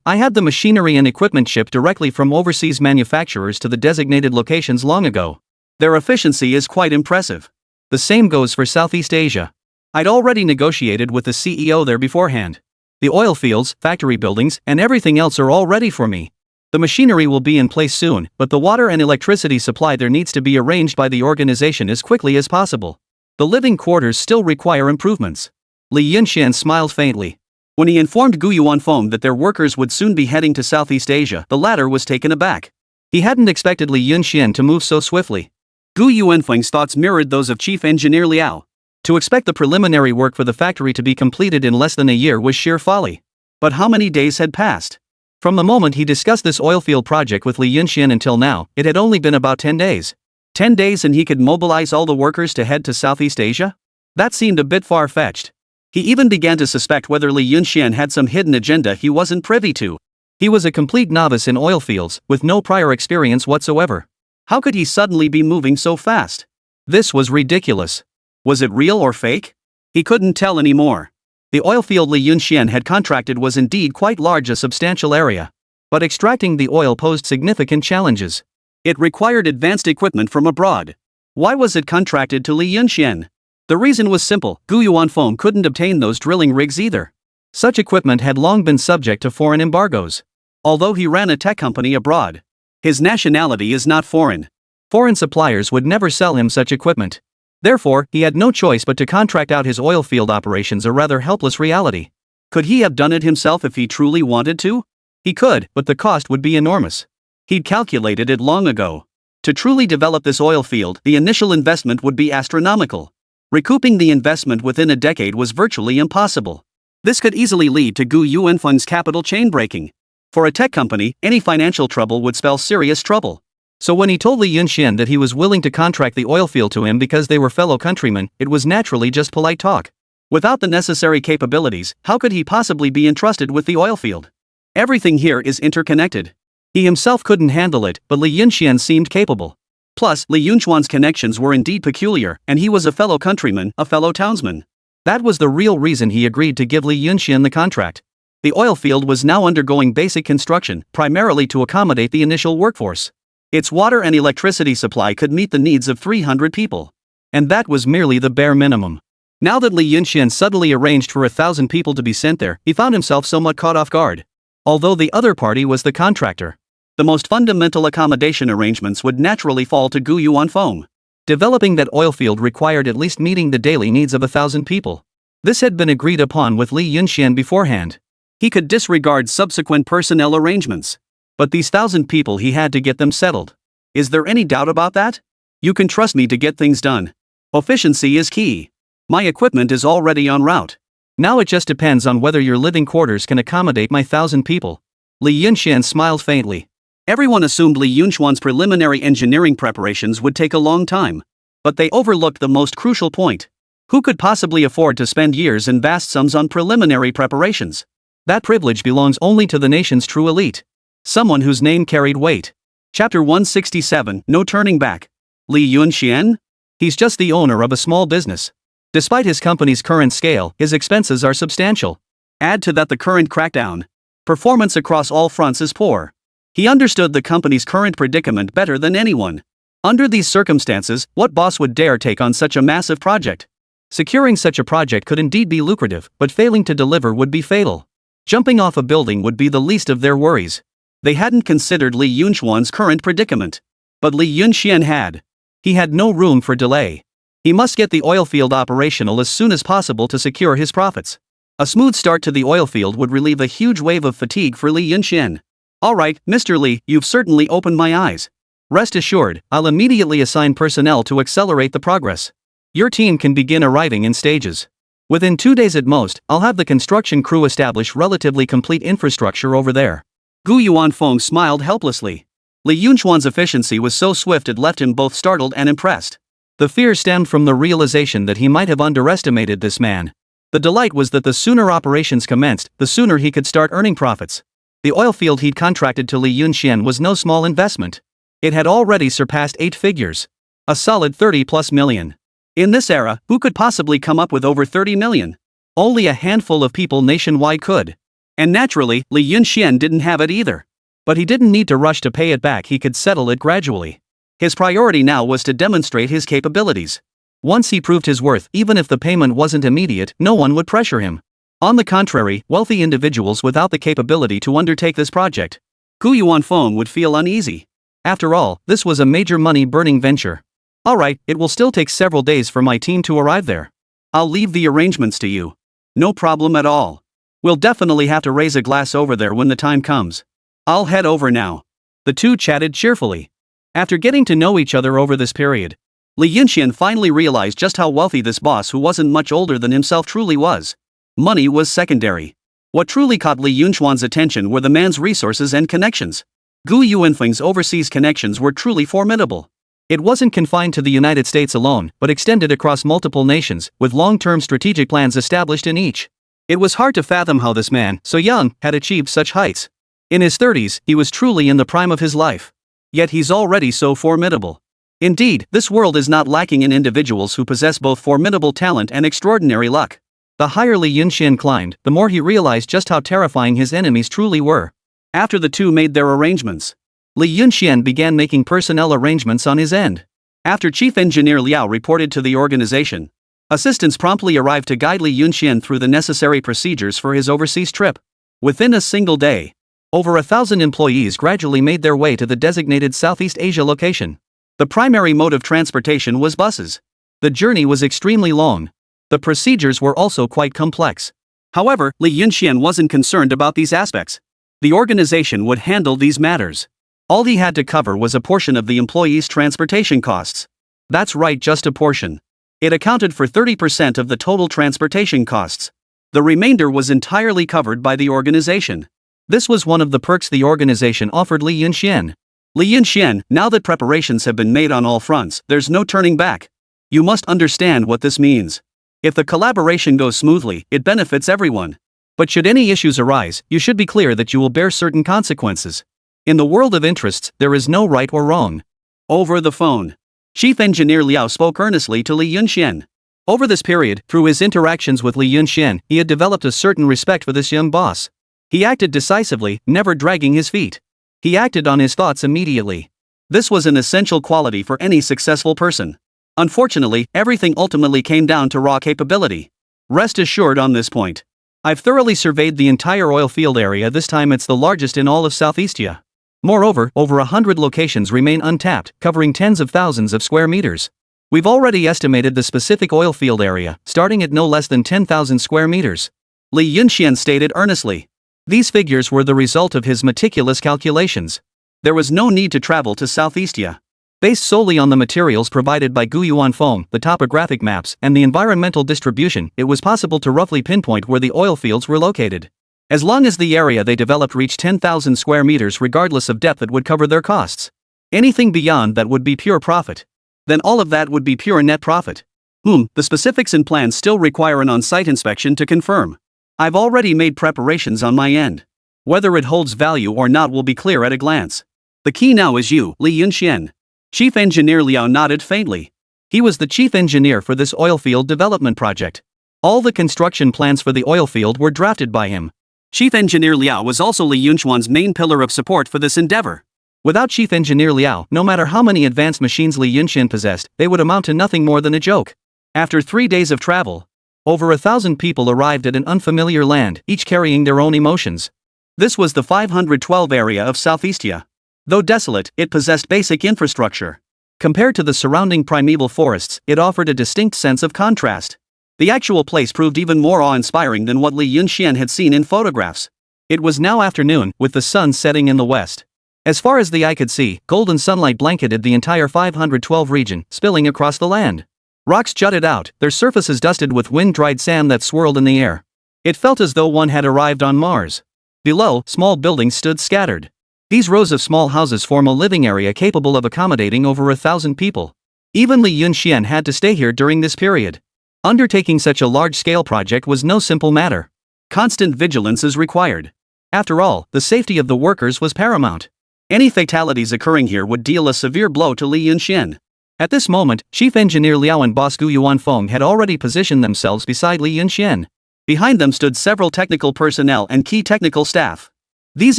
I had the machinery and equipment shipped directly from overseas manufacturers to the designated locations long ago. Their efficiency is quite impressive. The same goes for Southeast Asia. I'd already negotiated with the CEO there beforehand. The oil fields, factory buildings, and everything else are all ready for me. The machinery will be in place soon, but the water and electricity supply there needs to be arranged by the organization as quickly as possible. The living quarters still require improvements. Li Yunxian smiled faintly. When he informed Gu Yuanfeng that their workers would soon be heading to Southeast Asia, the latter was taken aback. He hadn't expected Li Yunxian to move so swiftly. Gu Yuanfeng's thoughts mirrored those of Chief Engineer Liao. To expect the preliminary work for the factory to be completed in less than a year was sheer folly. But how many days had passed? From the moment he discussed this oilfield project with Li Yunxian until now, it had only been about 10 days. 10 days and he could mobilize all the workers to head to Southeast Asia? That seemed a bit far-fetched. He even began to suspect whether Li Yunxian had some hidden agenda he wasn't privy to. He was a complete novice in oilfields, with no prior experience whatsoever. How could he suddenly be moving so fast? This was ridiculous. Was it real or fake? He couldn't tell anymore. The oilfield Li Yunxian had contracted was indeed quite large, a substantial area. But extracting the oil posed significant challenges. It required advanced equipment from abroad. Why was it contracted to Li Yunxian? The reason was simple: Gu Yuanfeng couldn't obtain those drilling rigs either. Such equipment had long been subject to foreign embargoes. Although he ran a tech company abroad, his nationality is not foreign. Foreign suppliers would never sell him such equipment. Therefore, he had no choice but to contract out his oil field operations, a rather helpless reality. Could he have done it himself if he truly wanted to? He could, but the cost would be enormous. He'd calculated it long ago. To truly develop this oil field, the initial investment would be astronomical. Recouping the investment within a decade was virtually impossible. This could easily lead to Gu Yuanfeng's capital chain breaking. For a tech company, any financial trouble would spell serious trouble. So when he told Li Yunxian that he was willing to contract the oil field to him because they were fellow countrymen, it was naturally just polite talk. Without the necessary capabilities, how could he possibly be entrusted with the oil field? Everything here is interconnected. He himself couldn't handle it, but Li Yunxian seemed capable. Plus, Li Yunxuan's connections were indeed peculiar, and he was a fellow countryman, a fellow townsman. That was the real reason he agreed to give Li Yunxian the contract. The oil field was now undergoing basic construction, primarily to accommodate the initial workforce. Its water and electricity supply could meet the needs of 300 people. And that was merely the bare minimum. Now that Li Yunxian suddenly arranged for 1,000 people to be sent there, he found himself somewhat caught off guard. Although the other party was the contractor, the most fundamental accommodation arrangements would naturally fall to Gu Yuanfeng. Developing that oil field required at least meeting the daily needs of 1,000 people. This had been agreed upon with Li Yunxian beforehand. He could disregard subsequent personnel arrangements. But these 1,000 people, he had to get them settled. Is there any doubt about that? You can trust me to get things done. Efficiency is key. My equipment is already en route. Now it just depends on whether your living quarters can accommodate my 1,000 people. Li Yunxian smiled faintly. Everyone assumed Li Yunxuan's preliminary engineering preparations would take a long time. But they overlooked the most crucial point. Who could possibly afford to spend years and vast sums on preliminary preparations? That privilege belongs only to the nation's true elite. Someone whose name carried weight. Chapter 167, No Turning Back. Li Yunxian? He's just the owner of a small business. Despite his company's current scale, his expenses are substantial. Add to that the current crackdown. Performance across all fronts is poor. He understood the company's current predicament better than anyone. Under these circumstances, what boss would dare take on such a massive project? Securing such a project could indeed be lucrative, but failing to deliver would be fatal. Jumping off a building would be the least of their worries. They hadn't considered Li Yunxuan's current predicament. But Li Yunxian had. He had no room for delay. He must get the oil field operational as soon as possible to secure his profits. A smooth start to the oil field would relieve a huge wave of fatigue for Li Yunxian. Alright, Mr. Li, you've certainly opened my eyes. Rest assured, I'll immediately assign personnel to accelerate the progress. Your team can begin arriving in stages. Within 2 days at most, I'll have the construction crew establish relatively complete infrastructure over there. Gu Yuanfeng smiled helplessly. Li Yunxuan's efficiency was so swift it left him both startled and impressed. The fear stemmed from the realization that he might have underestimated this man. The delight was that the sooner operations commenced, the sooner he could start earning profits. The oil field he'd contracted to Li Yunxian was no small investment. It had already surpassed 8 figures. A solid 30+ million. In this era, who could possibly come up with over 30 million? Only a handful of people nationwide could. And naturally, Li Yunxian didn't have it either. But he didn't need to rush to pay it back, he could settle it gradually. His priority now was to demonstrate his capabilities. Once he proved his worth, even if the payment wasn't immediate, no one would pressure him. On the contrary, wealthy individuals without the capability to undertake this project, Gu Yuanfeng would feel uneasy. After all, this was a major money-burning venture. Alright, it will still take several days for my team to arrive there. I'll leave the arrangements to you. No problem at all. We'll definitely have to raise a glass over there when the time comes. I'll head over now. The two chatted cheerfully. After getting to know each other over this period, Li Yunxian finally realized just how wealthy this boss who wasn't much older than himself truly was. Money was secondary. What truly caught Li Yunxuan's attention were the man's resources and connections. Gu Yuanfeng's overseas connections were truly formidable. It wasn't confined to the United States alone, but extended across multiple nations, with long-term strategic plans established in each. It was hard to fathom how this man, so young, had achieved such heights. In his 30s, he was truly in the prime of his life. Yet he's already so formidable. Indeed, this world is not lacking in individuals who possess both formidable talent and extraordinary luck. The higher Li Yunxian climbed, the more he realized just how terrifying his enemies truly were. After the two made their arrangements, Li Yunxian began making personnel arrangements on his end. After Chief Engineer Liao reported to the organization, assistants promptly arrived to guide Li Yunxian through the necessary procedures for his overseas trip. Within a single day, over 1,000 employees gradually made their way to the designated Southeast Asia location. The primary mode of transportation was buses. The journey was extremely long. The procedures were also quite complex. However, Li Yunxian wasn't concerned about these aspects. The organization would handle these matters. All he had to cover was a portion of the employees' transportation costs. That's right, just a portion. It accounted for 30% of the total transportation costs. The remainder was entirely covered by the organization. This was one of the perks the organization offered Li Yunxian. Li Yunxian, now that preparations have been made on all fronts, there's no turning back. You must understand what this means. If the collaboration goes smoothly, it benefits everyone. But should any issues arise, you should be clear that you will bear certain consequences. In the world of interests, there is no right or wrong. Over the phone, Chief Engineer Liao spoke earnestly to Li Yunxian. Over this period, through his interactions with Li Yunxian, he had developed a certain respect for this young boss. He acted decisively, never dragging his feet. He acted on his thoughts immediately. This was an essential quality for any successful person. Unfortunately, everything ultimately came down to raw capability. Rest assured on this point. I've thoroughly surveyed the entire oil field area. This time it's the largest in all of Southeast Asia. Moreover, over 100 locations remain untapped, covering tens of thousands of square meters. We've already estimated the specific oil field area, starting at no less than 10,000 square meters. Li Yunxian stated earnestly. These figures were the result of his meticulous calculations. There was no need to travel to Southeast Asia. Based solely on the materials provided by Guyuan Feng, the topographic maps, and the environmental distribution, it was possible to roughly pinpoint where the oil fields were located. As long as the area they developed reached 10,000 square meters regardless of depth, it would cover their costs. Anything beyond that would be pure profit. Then all of that would be pure net profit. The specifics and plans still require an on-site inspection to confirm. I've already made preparations on my end. Whether it holds value or not will be clear at a glance. The key now is you, Li Yunxian. Chief Engineer Liao nodded faintly. He was the chief engineer for this oil field development project. All the construction plans for the oil field were drafted by him. Chief Engineer Liao was also Li Yunxuan's main pillar of support for this endeavor. Without Chief Engineer Liao, no matter how many advanced machines Li Yunxian possessed, they would amount to nothing more than a joke. After 3 days of travel, over 1,000 people arrived at an unfamiliar land, each carrying their own emotions. This was the 512 area of Southeastia. Though desolate, it possessed basic infrastructure. Compared to the surrounding primeval forests, it offered a distinct sense of contrast. The actual place proved even more awe-inspiring than what Li Yunxian had seen in photographs. It was now afternoon, with the sun setting in the west. As far as the eye could see, golden sunlight blanketed the entire 512 region, spilling across the land. Rocks jutted out, their surfaces dusted with wind-dried sand that swirled in the air. It felt as though one had arrived on Mars. Below, small buildings stood scattered. These rows of small houses form a living area capable of accommodating over 1,000 people. Even Li Yunxian had to stay here during this period. Undertaking such a large-scale project was no simple matter. Constant vigilance is required. After all, the safety of the workers was paramount. Any fatalities occurring here would deal a severe blow to Li Yunxian. At this moment, Chief Engineer Liao and Boss Guyuan Feng had already positioned themselves beside Li Yunxian. Behind them stood several technical personnel and key technical staff. These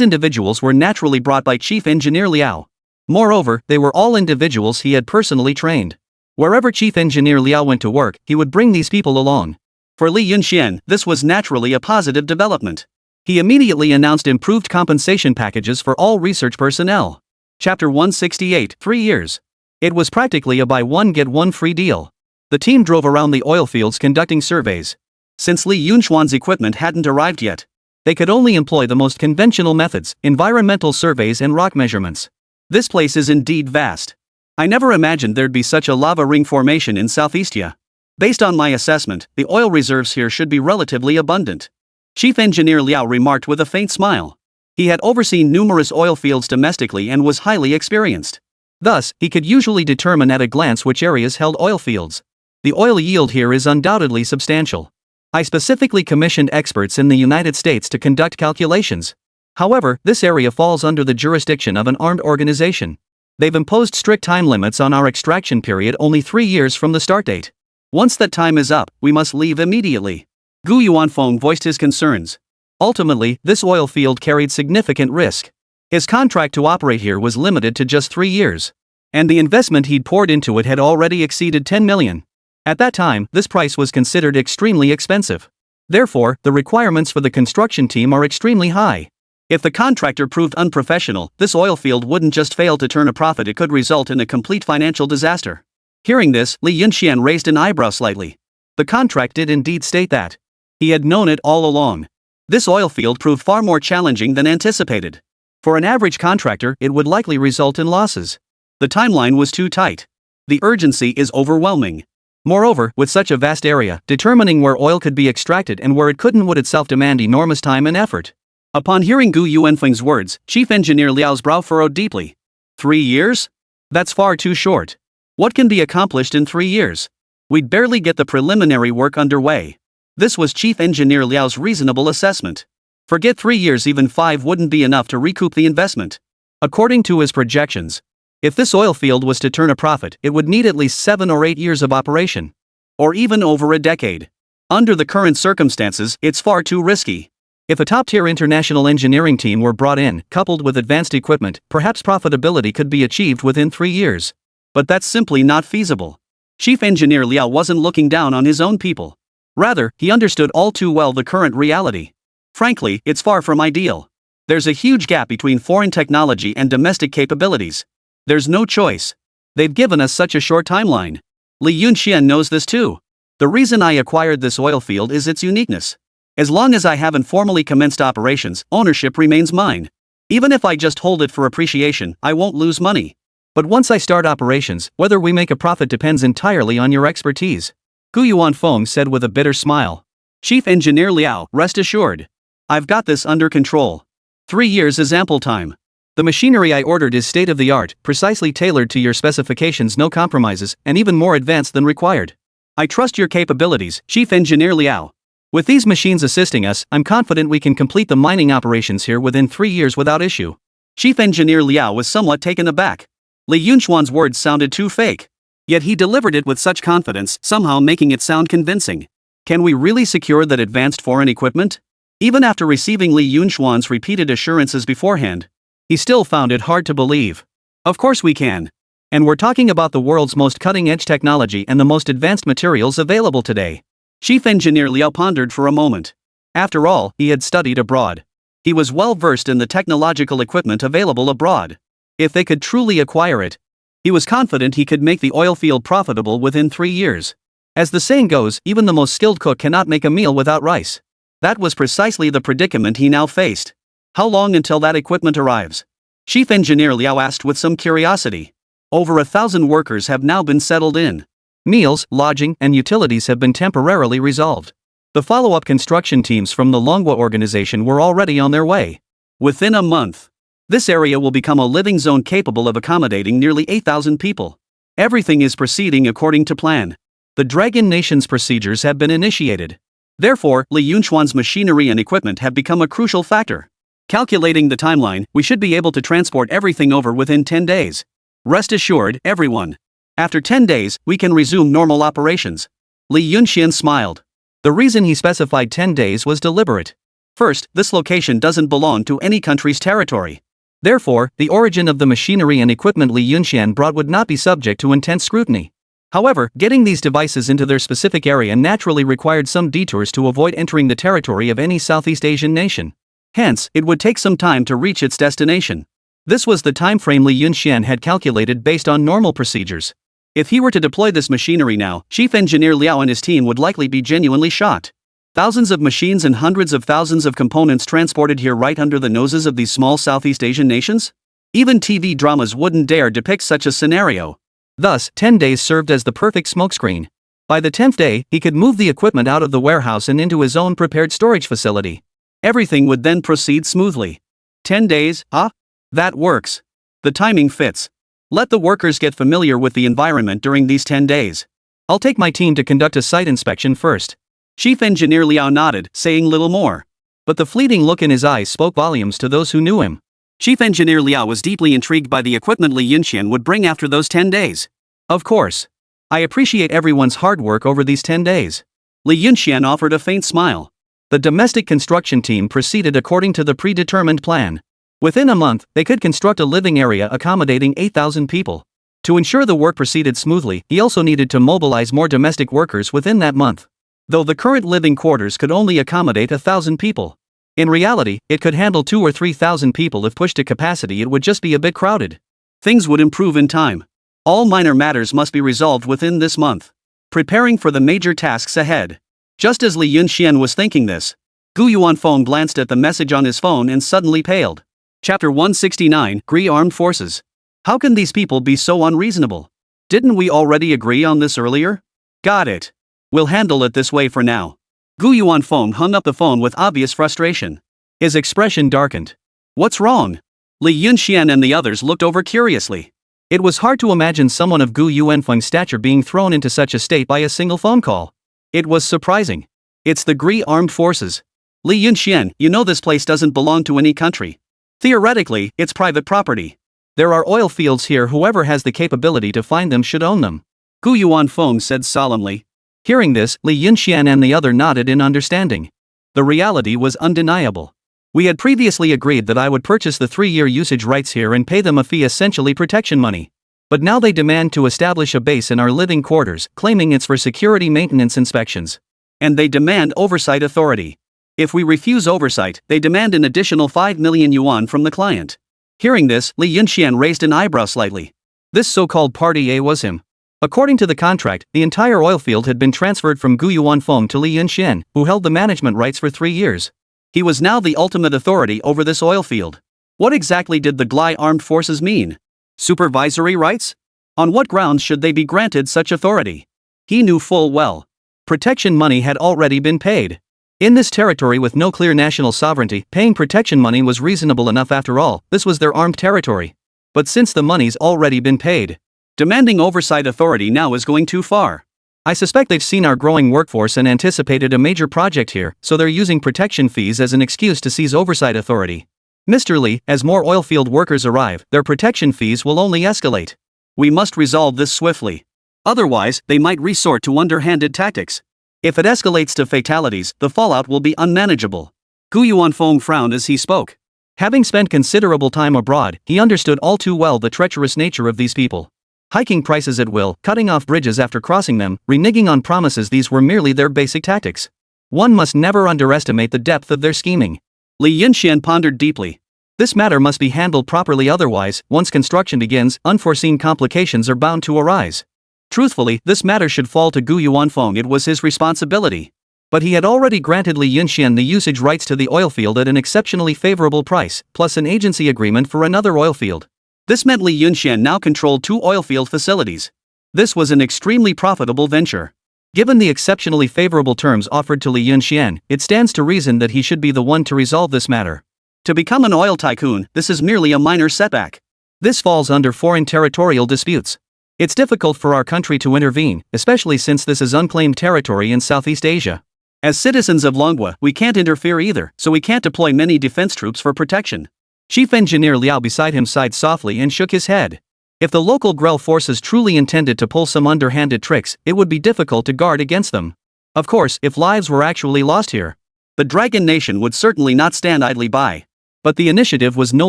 individuals were naturally brought by Chief Engineer Liao. Moreover, they were all individuals he had personally trained. Wherever Chief Engineer Liao went to work, he would bring these people along. For Li Yunxian, this was naturally a positive development. He immediately announced improved compensation packages for all research personnel. Chapter 168, 3 years. It was practically a buy one get one free deal. The team drove around the oil fields conducting surveys. Since Li Yunxuan's equipment hadn't arrived yet, they could only employ the most conventional methods, environmental surveys and rock measurements. This place is indeed vast. I never imagined there'd be such a lava ring formation in Southeastia. Based on my assessment, the oil reserves here should be relatively abundant. Chief Engineer Liao remarked with a faint smile. He had overseen numerous oil fields domestically and was highly experienced. Thus, he could usually determine at a glance which areas held oil fields. The oil yield here is undoubtedly substantial. I specifically commissioned experts in the United States to conduct calculations. However, this area falls under the jurisdiction of an armed organization. They've imposed strict time limits on our extraction period, only 3 years from the start date. Once that time is up, we must leave immediately. Gu Yuanfeng voiced his concerns. Ultimately, this oil field carried significant risk. His contract to operate here was limited to just 3 years. And the investment he'd poured into it had already exceeded 10 million. At that time, this price was considered extremely expensive. Therefore, the requirements for the construction team are extremely high. If the contractor proved unprofessional, this oil field wouldn't just fail to turn a profit, it could result in a complete financial disaster. Hearing this, Li Yunxian raised an eyebrow slightly. The contract did indeed state that. He had known it all along. This oil field proved far more challenging than anticipated. For an average contractor, it would likely result in losses. The timeline was too tight. The urgency is overwhelming. Moreover, with such a vast area, determining where oil could be extracted and where it couldn't would itself demand enormous time and effort. Upon hearing Gu Yuanfeng's words, Chief Engineer Liao's brow furrowed deeply. 3 years? That's far too short. What can be accomplished in 3 years? We'd barely get the preliminary work underway. This was Chief Engineer Liao's reasonable assessment. Forget 3 years, even 5 wouldn't be enough to recoup the investment. According to his projections, if this oil field was to turn a profit, it would need at least 7 or 8 years of operation. Or even over a decade. Under the current circumstances, it's far too risky. If a top-tier international engineering team were brought in, coupled with advanced equipment, perhaps profitability could be achieved within 3 years. But that's simply not feasible. Chief Engineer Liao wasn't looking down on his own people. Rather, he understood all too well the current reality. Frankly, it's far from ideal. There's a huge gap between foreign technology and domestic capabilities. There's no choice. They've given us such a short timeline. Li Yunxian knows this too. The reason I acquired this oil field is its uniqueness. As long as I haven't formally commenced operations, ownership remains mine. Even if I just hold it for appreciation, I won't lose money. But once I start operations, whether we make a profit depends entirely on your expertise. Gu Yuanfeng said with a bitter smile. Chief Engineer Liao, rest assured. I've got this under control. 3 years is ample time. The machinery I ordered is state-of-the-art, precisely tailored to your specifications, no compromises, and even more advanced than required. I trust your capabilities, Chief Engineer Liao. With these machines assisting us, I'm confident we can complete the mining operations here within 3 years without issue. Chief Engineer Liao was somewhat taken aback. Li Yunxuan's words sounded too fake. Yet he delivered it with such confidence, somehow making it sound convincing. Can we really secure that advanced foreign equipment? Even after receiving Li Yunxuan's repeated assurances beforehand, he still found it hard to believe. Of course we can. And we're talking about the world's most cutting-edge technology and the most advanced materials available today. Chief Engineer Liao pondered for a moment. After all, he had studied abroad. He was well versed in the technological equipment available abroad. If they could truly acquire it, he was confident he could make the oil field profitable within 3 years. As the saying goes, even the most skilled cook cannot make a meal without rice. That was precisely the predicament he now faced. How long until that equipment arrives? Chief Engineer Liao asked with some curiosity. Over 1,000 workers have now been settled in. Meals, lodging, and utilities have been temporarily resolved. The follow-up construction teams from the Manhwa organization were already on their way. Within a month, this area will become a living zone capable of accommodating nearly 8,000 people. Everything is proceeding according to plan. The Dragon Nation's procedures have been initiated. Therefore, Li Yunxuan's machinery and equipment have become a crucial factor. Calculating the timeline, we should be able to transport everything over within 10 days. Rest assured, everyone. After 10 days, we can resume normal operations. Li Yunxian smiled. The reason he specified 10 days was deliberate. First, this location doesn't belong to any country's territory. Therefore, the origin of the machinery and equipment Li Yunxian brought would not be subject to intense scrutiny. However, getting these devices into their specific area naturally required some detours to avoid entering the territory of any Southeast Asian nation. Hence, it would take some time to reach its destination. This was the time frame Li Yunxian had calculated based on normal procedures. If he were to deploy this machinery now, Chief Engineer Liao and his team would likely be genuinely shocked. Thousands of machines and hundreds of thousands of components transported here right under the noses of these small Southeast Asian nations? Even TV dramas wouldn't dare depict such a scenario. Thus, 10 days served as the perfect smokescreen. By the 10th day, he could move the equipment out of the warehouse and into his own prepared storage facility. Everything would then proceed smoothly. 10 days, huh? That works. The timing fits. Let the workers get familiar with the environment during these 10 days. I'll take my team to conduct a site inspection first. Chief Engineer Liao nodded, saying little more. But the fleeting look in his eyes spoke volumes to those who knew him. Chief Engineer Liao was deeply intrigued by the equipment Li Yunxian would bring after those 10 days. Of course. I appreciate everyone's hard work over these 10 days. Li Yunxian offered a faint smile. The domestic construction team proceeded according to the predetermined plan. Within a month, they could construct a living area accommodating 8,000 people. To ensure the work proceeded smoothly, he also needed to mobilize more domestic workers within that month. Though the current living quarters could only accommodate 1,000 people. In reality, it could handle 2,000 or 3,000 people if pushed to capacity. It would just be a bit crowded. Things would improve in time. All minor matters must be resolved within this month. Preparing for the major tasks ahead. Just as Li Yunxian was thinking this, Gu Yuanfeng glanced at the message on his phone and suddenly paled. Chapter 169, Gree Armed Forces. How can these people be so unreasonable? Didn't we already agree on this earlier? Got it. We'll handle it this way for now. Gu Yuanfeng hung up the phone with obvious frustration. His expression darkened. What's wrong? Li Yunxian and the others looked over curiously. It was hard to imagine someone of Gu Yuanfeng's stature being thrown into such a state by a single phone call. It was surprising. It's the Gree Armed Forces. Li Yunxian, you know this place doesn't belong to any country. Theoretically, it's private property. There are oil fields here. Whoever has the capability to find them should own them. Gu Yuanfeng said solemnly. Hearing this, Li Yunxian and the other nodded in understanding. The reality was undeniable. We had previously agreed that I would purchase the 3-year usage rights here and pay them a fee, essentially protection money. But now they demand to establish a base in our living quarters, claiming it's for security maintenance inspections. And they demand oversight authority. If we refuse oversight, they demand an additional 5 million yuan from the client. Hearing this, Li Yunxian raised an eyebrow slightly. This so-called Party A was him. According to the contract, the entire oil field had been transferred from Gu Yuanfeng to Li Yunxian, who held the management rights for 3 years. He was now the ultimate authority over this oil field. What exactly did the Gree Armed Forces mean? Supervisory rights? On what grounds should they be granted such authority? He knew full well. Protection money had already been paid. In this territory with no clear national sovereignty, paying protection money was reasonable enough after all, this was their armed territory. But since the money's already been paid, demanding oversight authority now is going too far. I suspect they've seen our growing workforce and anticipated a major project here, so they're using protection fees as an excuse to seize oversight authority. Mr. Lee, as more oilfield workers arrive, their protection fees will only escalate. We must resolve this swiftly. Otherwise, they might resort to underhanded tactics. If it escalates to fatalities, the fallout will be unmanageable. Gu Yuanfeng frowned as he spoke. Having spent considerable time abroad, he understood all too well the treacherous nature of these people. Hiking prices at will, cutting off bridges after crossing them, reneging on promises, these were merely their basic tactics. One must never underestimate the depth of their scheming. Li Yunxian pondered deeply. This matter must be handled properly, otherwise, once construction begins, unforeseen complications are bound to arise. Truthfully, this matter should fall to Gu Yuanfeng, it was his responsibility. But he had already granted Li Yunxian the usage rights to the oilfield at an exceptionally favorable price, plus an agency agreement for another oilfield. This meant Li Yunxian now controlled 2 oilfield facilities. This was an extremely profitable venture. Given the exceptionally favorable terms offered to Li Yunxian, it stands to reason that he should be the one to resolve this matter. To become an oil tycoon, this is merely a minor setback. This falls under foreign territorial disputes. It's difficult for our country to intervene, especially since this is unclaimed territory in Southeast Asia. As citizens of Manhwa, we can't interfere either, so we can't deploy many defense troops for protection. Chief Engineer Liao beside him sighed softly and shook his head. If the local Grell forces truly intended to pull some underhanded tricks, it would be difficult to guard against them. Of course, if lives were actually lost here, the Dragon Nation would certainly not stand idly by. But the initiative was no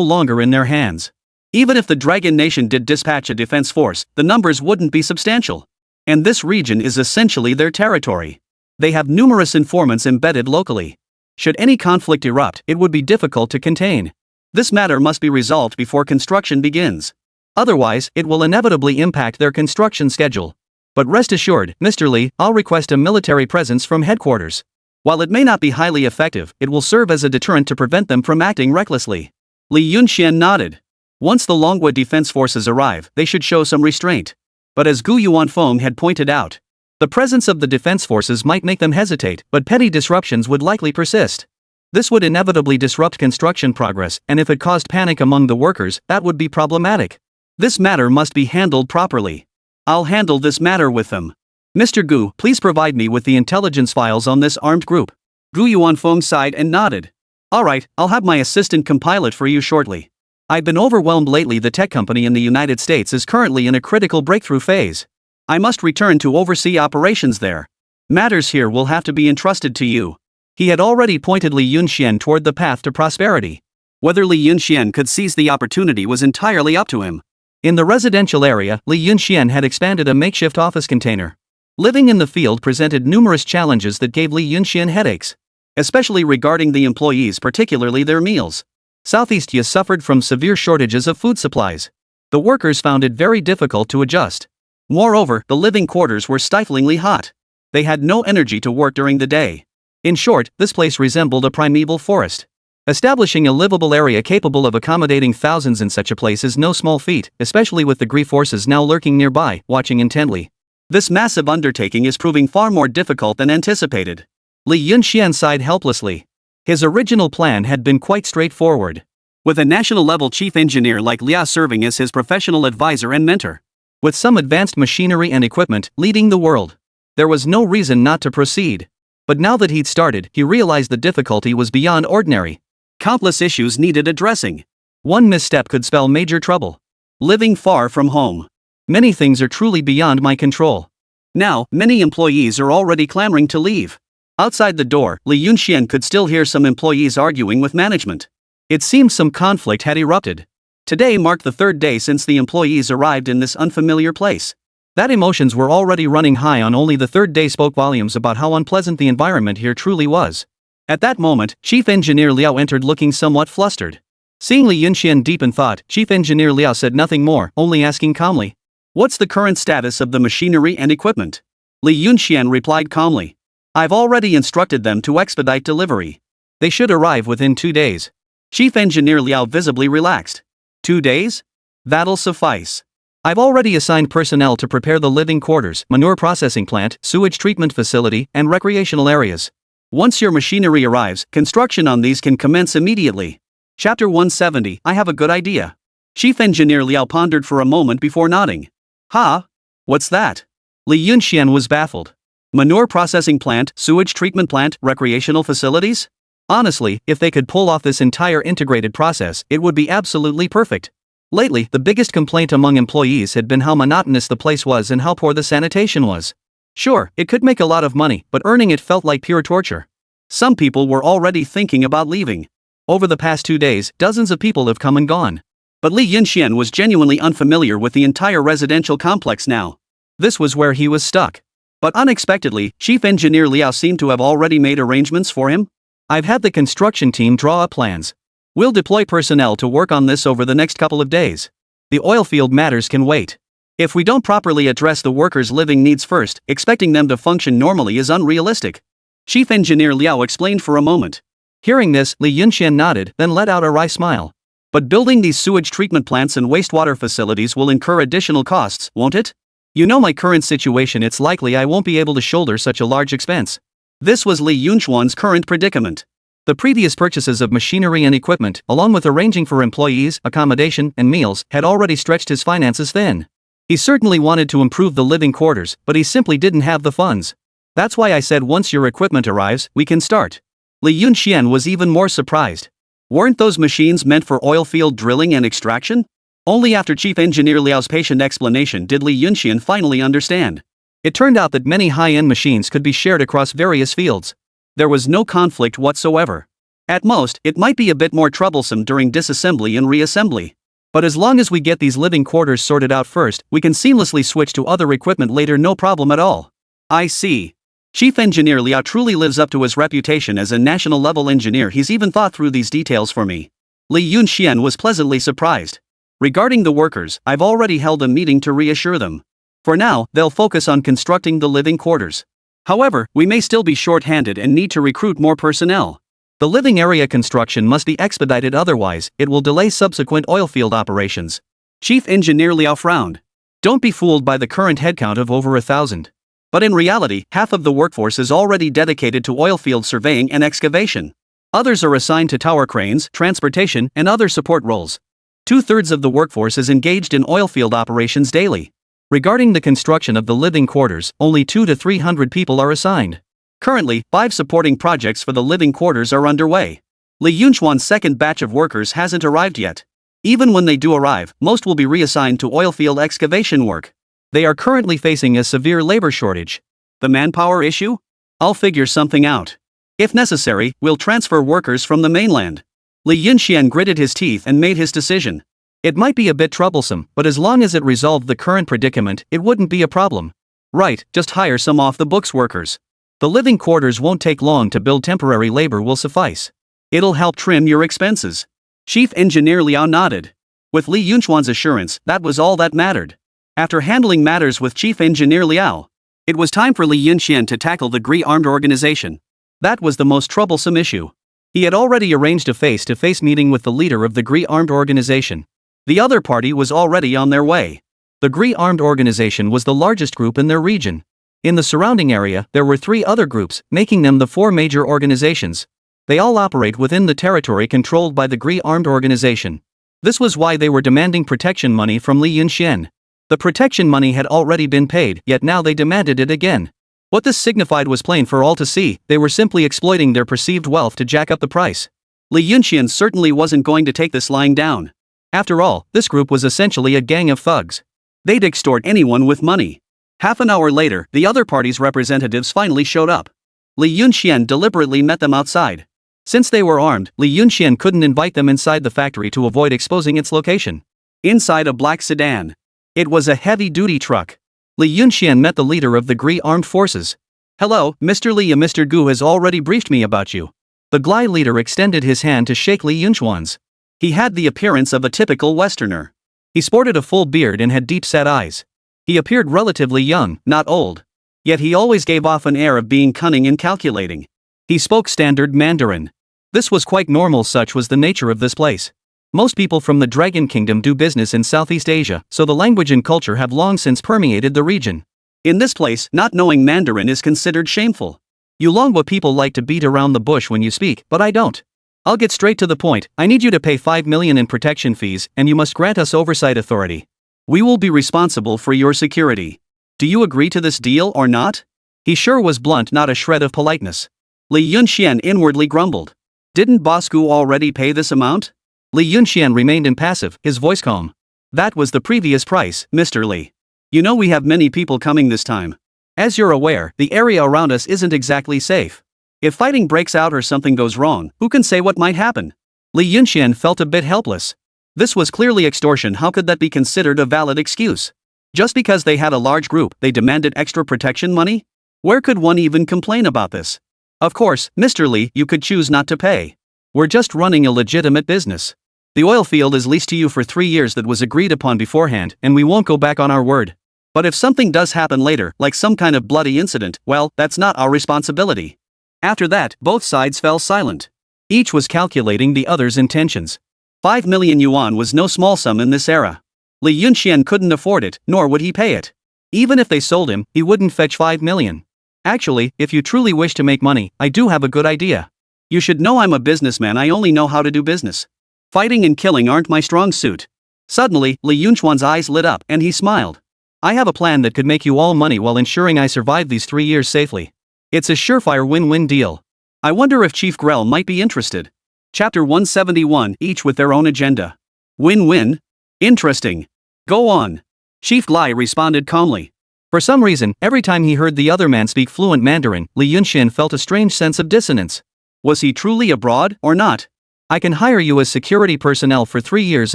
longer in their hands. Even if the Dragon Nation did dispatch a defense force, the numbers wouldn't be substantial. And this region is essentially their territory. They have numerous informants embedded locally. Should any conflict erupt, it would be difficult to contain. This matter must be resolved before construction begins. Otherwise, it will inevitably impact their construction schedule. But rest assured, Mr. Lee, I'll request a military presence from headquarters. While it may not be highly effective, it will serve as a deterrent to prevent them from acting recklessly. Li Yunxian nodded. Once the Longwa defense forces arrive, they should show some restraint. But as Gu Yuanfeng had pointed out, the presence of the defense forces might make them hesitate, but petty disruptions would likely persist. This would inevitably disrupt construction progress, and if it caused panic among the workers, that would be problematic. This matter must be handled properly. I'll handle this matter with them. Mr. Gu, please provide me with the intelligence files on this armed group. Gu Yuanfeng sighed and nodded. Alright, I'll have my assistant compile it for you shortly. I've been overwhelmed lately. The tech company in the United States is currently in a critical breakthrough phase. I must return to oversee operations there. Matters here will have to be entrusted to you. He had already pointed Li Yunxian toward the path to prosperity. Whether Li Yunxian could seize the opportunity was entirely up to him. In the residential area, Li Yunxian had expanded a makeshift office container. Living in the field presented numerous challenges that gave Li Yunxian headaches, especially regarding the employees, particularly their meals. Southeast Asia suffered from severe shortages of food supplies. The workers found it very difficult to adjust. Moreover, the living quarters were stiflingly hot. They had no energy to work during the day. In short, this place resembled a primeval forest. Establishing a livable area capable of accommodating thousands in such a place is no small feat, especially with the Gree forces now lurking nearby, watching intently. This massive undertaking is proving far more difficult than anticipated. Li Yunxian sighed helplessly. His original plan had been quite straightforward. With a national-level chief engineer like Liao serving as his professional advisor and mentor, with some advanced machinery and equipment leading the world, there was no reason not to proceed. But now that he'd started, he realized the difficulty was beyond ordinary. Countless issues needed addressing. One misstep could spell major trouble. Living far from home. Many things are truly beyond my control. Now, many employees are already clamoring to leave. Outside the door, Li Yunxian could still hear some employees arguing with management. It seemed some conflict had erupted. Today marked the 3rd day since the employees arrived in this unfamiliar place. That emotions were already running high on only the 3rd day spoke volumes about how unpleasant the environment here truly was. At that moment, Chief Engineer Liao entered looking somewhat flustered. Seeing Li Yunxian deep in thought, Chief Engineer Liao said nothing more, only asking calmly, "What's the current status of the machinery and equipment?" Li Yunxian replied calmly, "I've already instructed them to expedite delivery. They should arrive within 2 days." Chief Engineer Liao visibly relaxed. 2 days? That'll suffice. I've already assigned personnel to prepare the living quarters, manure processing plant, sewage treatment facility, and recreational areas. Once your machinery arrives, construction on these can commence immediately. Chapter 170. I have a good idea. Chief Engineer Liao pondered for a moment before nodding. Huh? What's that? Li Yunxian was baffled. Manure processing plant, sewage treatment plant, recreational facilities? Honestly, if they could pull off this entire integrated process, it would be absolutely perfect. Lately, the biggest complaint among employees had been how monotonous the place was and how poor the sanitation was. Sure, it could make a lot of money, but earning it felt like pure torture. Some people were already thinking about leaving. Over the past 2 days, dozens of people have come and gone. But Li Yunxian was genuinely unfamiliar with the entire residential complex now. This was where he was stuck. But unexpectedly, Chief Engineer Liao seemed to have already made arrangements for him. I've had the construction team draw up plans. We'll deploy personnel to work on this over the next couple of days. The oil field matters can wait. If we don't properly address the workers' living needs first, expecting them to function normally is unrealistic. Chief Engineer Liao explained for a moment. Hearing this, Li Yunxian nodded, then let out a wry smile. But building these sewage treatment plants and wastewater facilities will incur additional costs, won't it? You know my current situation, it's likely I won't be able to shoulder such a large expense. This was Li Yunxuan's current predicament. The previous purchases of machinery and equipment, along with arranging for employees, accommodation, and meals, had already stretched his finances thin. He certainly wanted to improve the living quarters, but he simply didn't have the funds. That's why I said once your equipment arrives, we can start. Li Yunxian was even more surprised. Weren't those machines meant for oil field drilling and extraction? Only after Chief Engineer Liao's patient explanation did Li Yunxian finally understand. It turned out that many high-end machines could be shared across various fields. There was no conflict whatsoever. At most, it might be a bit more troublesome during disassembly and reassembly. But as long as we get these living quarters sorted out first, we can seamlessly switch to other equipment later, no problem at all. I see. Chief Engineer Liao truly lives up to his reputation as a national-level engineer. He's even thought through these details for me. Li Yunxian was pleasantly surprised. Regarding the workers, I've already held a meeting to reassure them. For now, they'll focus on constructing the living quarters. However, we may still be short-handed and need to recruit more personnel. The living area construction must be expedited, otherwise, it will delay subsequent oilfield operations. Chief Engineer Liao frowned. Don't be fooled by the current headcount of over 1,000. But in reality, half of the workforce is already dedicated to oilfield surveying and excavation. Others are assigned to tower cranes, transportation, and other support roles. 2/3 of the workforce is engaged in oilfield operations daily. Regarding the construction of the living quarters, only 200 to 300 people are assigned. Currently, 5 supporting projects for the living quarters are underway. Li Yunxuan's second batch of workers hasn't arrived yet. Even when they do arrive, most will be reassigned to oilfield excavation work. They are currently facing a severe labor shortage. The manpower issue? I'll figure something out. If necessary, we'll transfer workers from the mainland. Li Yunxian gritted his teeth and made his decision. It might be a bit troublesome, but as long as it resolved the current predicament, it wouldn't be a problem. Right, just hire some off-the-books workers. The living quarters won't take long to build, temporary labor will suffice. It'll help trim your expenses. Chief Engineer Liao nodded. With Li Yunxuan's assurance, that was all that mattered. After handling matters with Chief Engineer Liao, it was time for Li Yunxian to tackle the GRI armed organization. That was the most troublesome issue. He had already arranged a face-to-face meeting with the leader of the GRI armed organization. The other party was already on their way. The GRI armed organization was the largest group in their region. In the surrounding area, there were 3 other groups, making them the 4 major organizations. They all operate within the territory controlled by the GRI armed organization. This was why they were demanding protection money from Li Yunxian. The protection money had already been paid, yet now they demanded it again. What this signified was plain for all to see: they were simply exploiting their perceived wealth to jack up the price. Li Yunxian certainly wasn't going to take this lying down. After all, this group was essentially a gang of thugs. They'd extort anyone with money. Half an hour later, the other party's representatives finally showed up. Li Yunxian deliberately met them outside. Since they were armed, Li Yunxian couldn't invite them inside the factory to avoid exposing its location. Inside a black sedan. It was a heavy-duty truck. Li Yunxian met the leader of the GRI armed forces. "Hello, Mr. Li. Mr. Gu has already briefed me about you." The GLI leader extended his hand to shake Li Yunxuan's. He had the appearance of a typical Westerner. He sported a full beard and had deep-set eyes. He appeared relatively young, not old. Yet he always gave off an air of being cunning and calculating. He spoke standard Mandarin. This was quite normal, such was the nature of this place. Most people from the Dragon Kingdom do business in Southeast Asia, so the language and culture have long since permeated the region. In this place, not knowing Mandarin is considered shameful. Yulongwa people like to beat around the bush when you speak, but I don't. I'll get straight to the point. I need you to pay 5 million in protection fees, and you must grant us oversight authority. We will be responsible for your security. Do you agree to this deal or not? He sure was blunt, not a shred of politeness. Li Yunxian inwardly grumbled. Didn't Bosku already pay this amount? Li Yunxian remained impassive, his voice calm. That was the previous price, Mr. Li. You know we have many people coming this time. As you're aware, the area around us isn't exactly safe. If fighting breaks out or something goes wrong, who can say what might happen? Li Yunxian felt a bit helpless. This was clearly extortion. How could that be considered a valid excuse? Just because they had a large group, they demanded extra protection money? Where could one even complain about this? Of course, Mr. Li, you could choose not to pay. We're just running a legitimate business. The oil field is leased to you for 3 years. That was agreed upon beforehand, and we won't go back on our word. But if something does happen later, like some kind of bloody incident, well, that's not our responsibility. After that, both sides fell silent. Each was calculating the other's intentions. 5 million yuan was no small sum in this era. Li Yunxian couldn't afford it, nor would he pay it. Even if they sold him, he wouldn't fetch 5 million. Actually, if you truly wish to make money, I do have a good idea. You should know I'm a businessman. I only know how to do business. Fighting and killing aren't my strong suit. Suddenly, Li Yunxuan's eyes lit up, and he smiled. I have a plan that could make you all money while ensuring I survive these 3 years safely. It's a surefire win-win deal. I wonder if Chief Grell might be interested. Chapter 171, each with their own agenda. Win-win? Interesting. Go on. Chief Glai responded calmly. For some reason, every time he heard the other man speak fluent Mandarin, Li Yunxian felt a strange sense of dissonance. Was he truly abroad, or not? I can hire you as security personnel for 3 years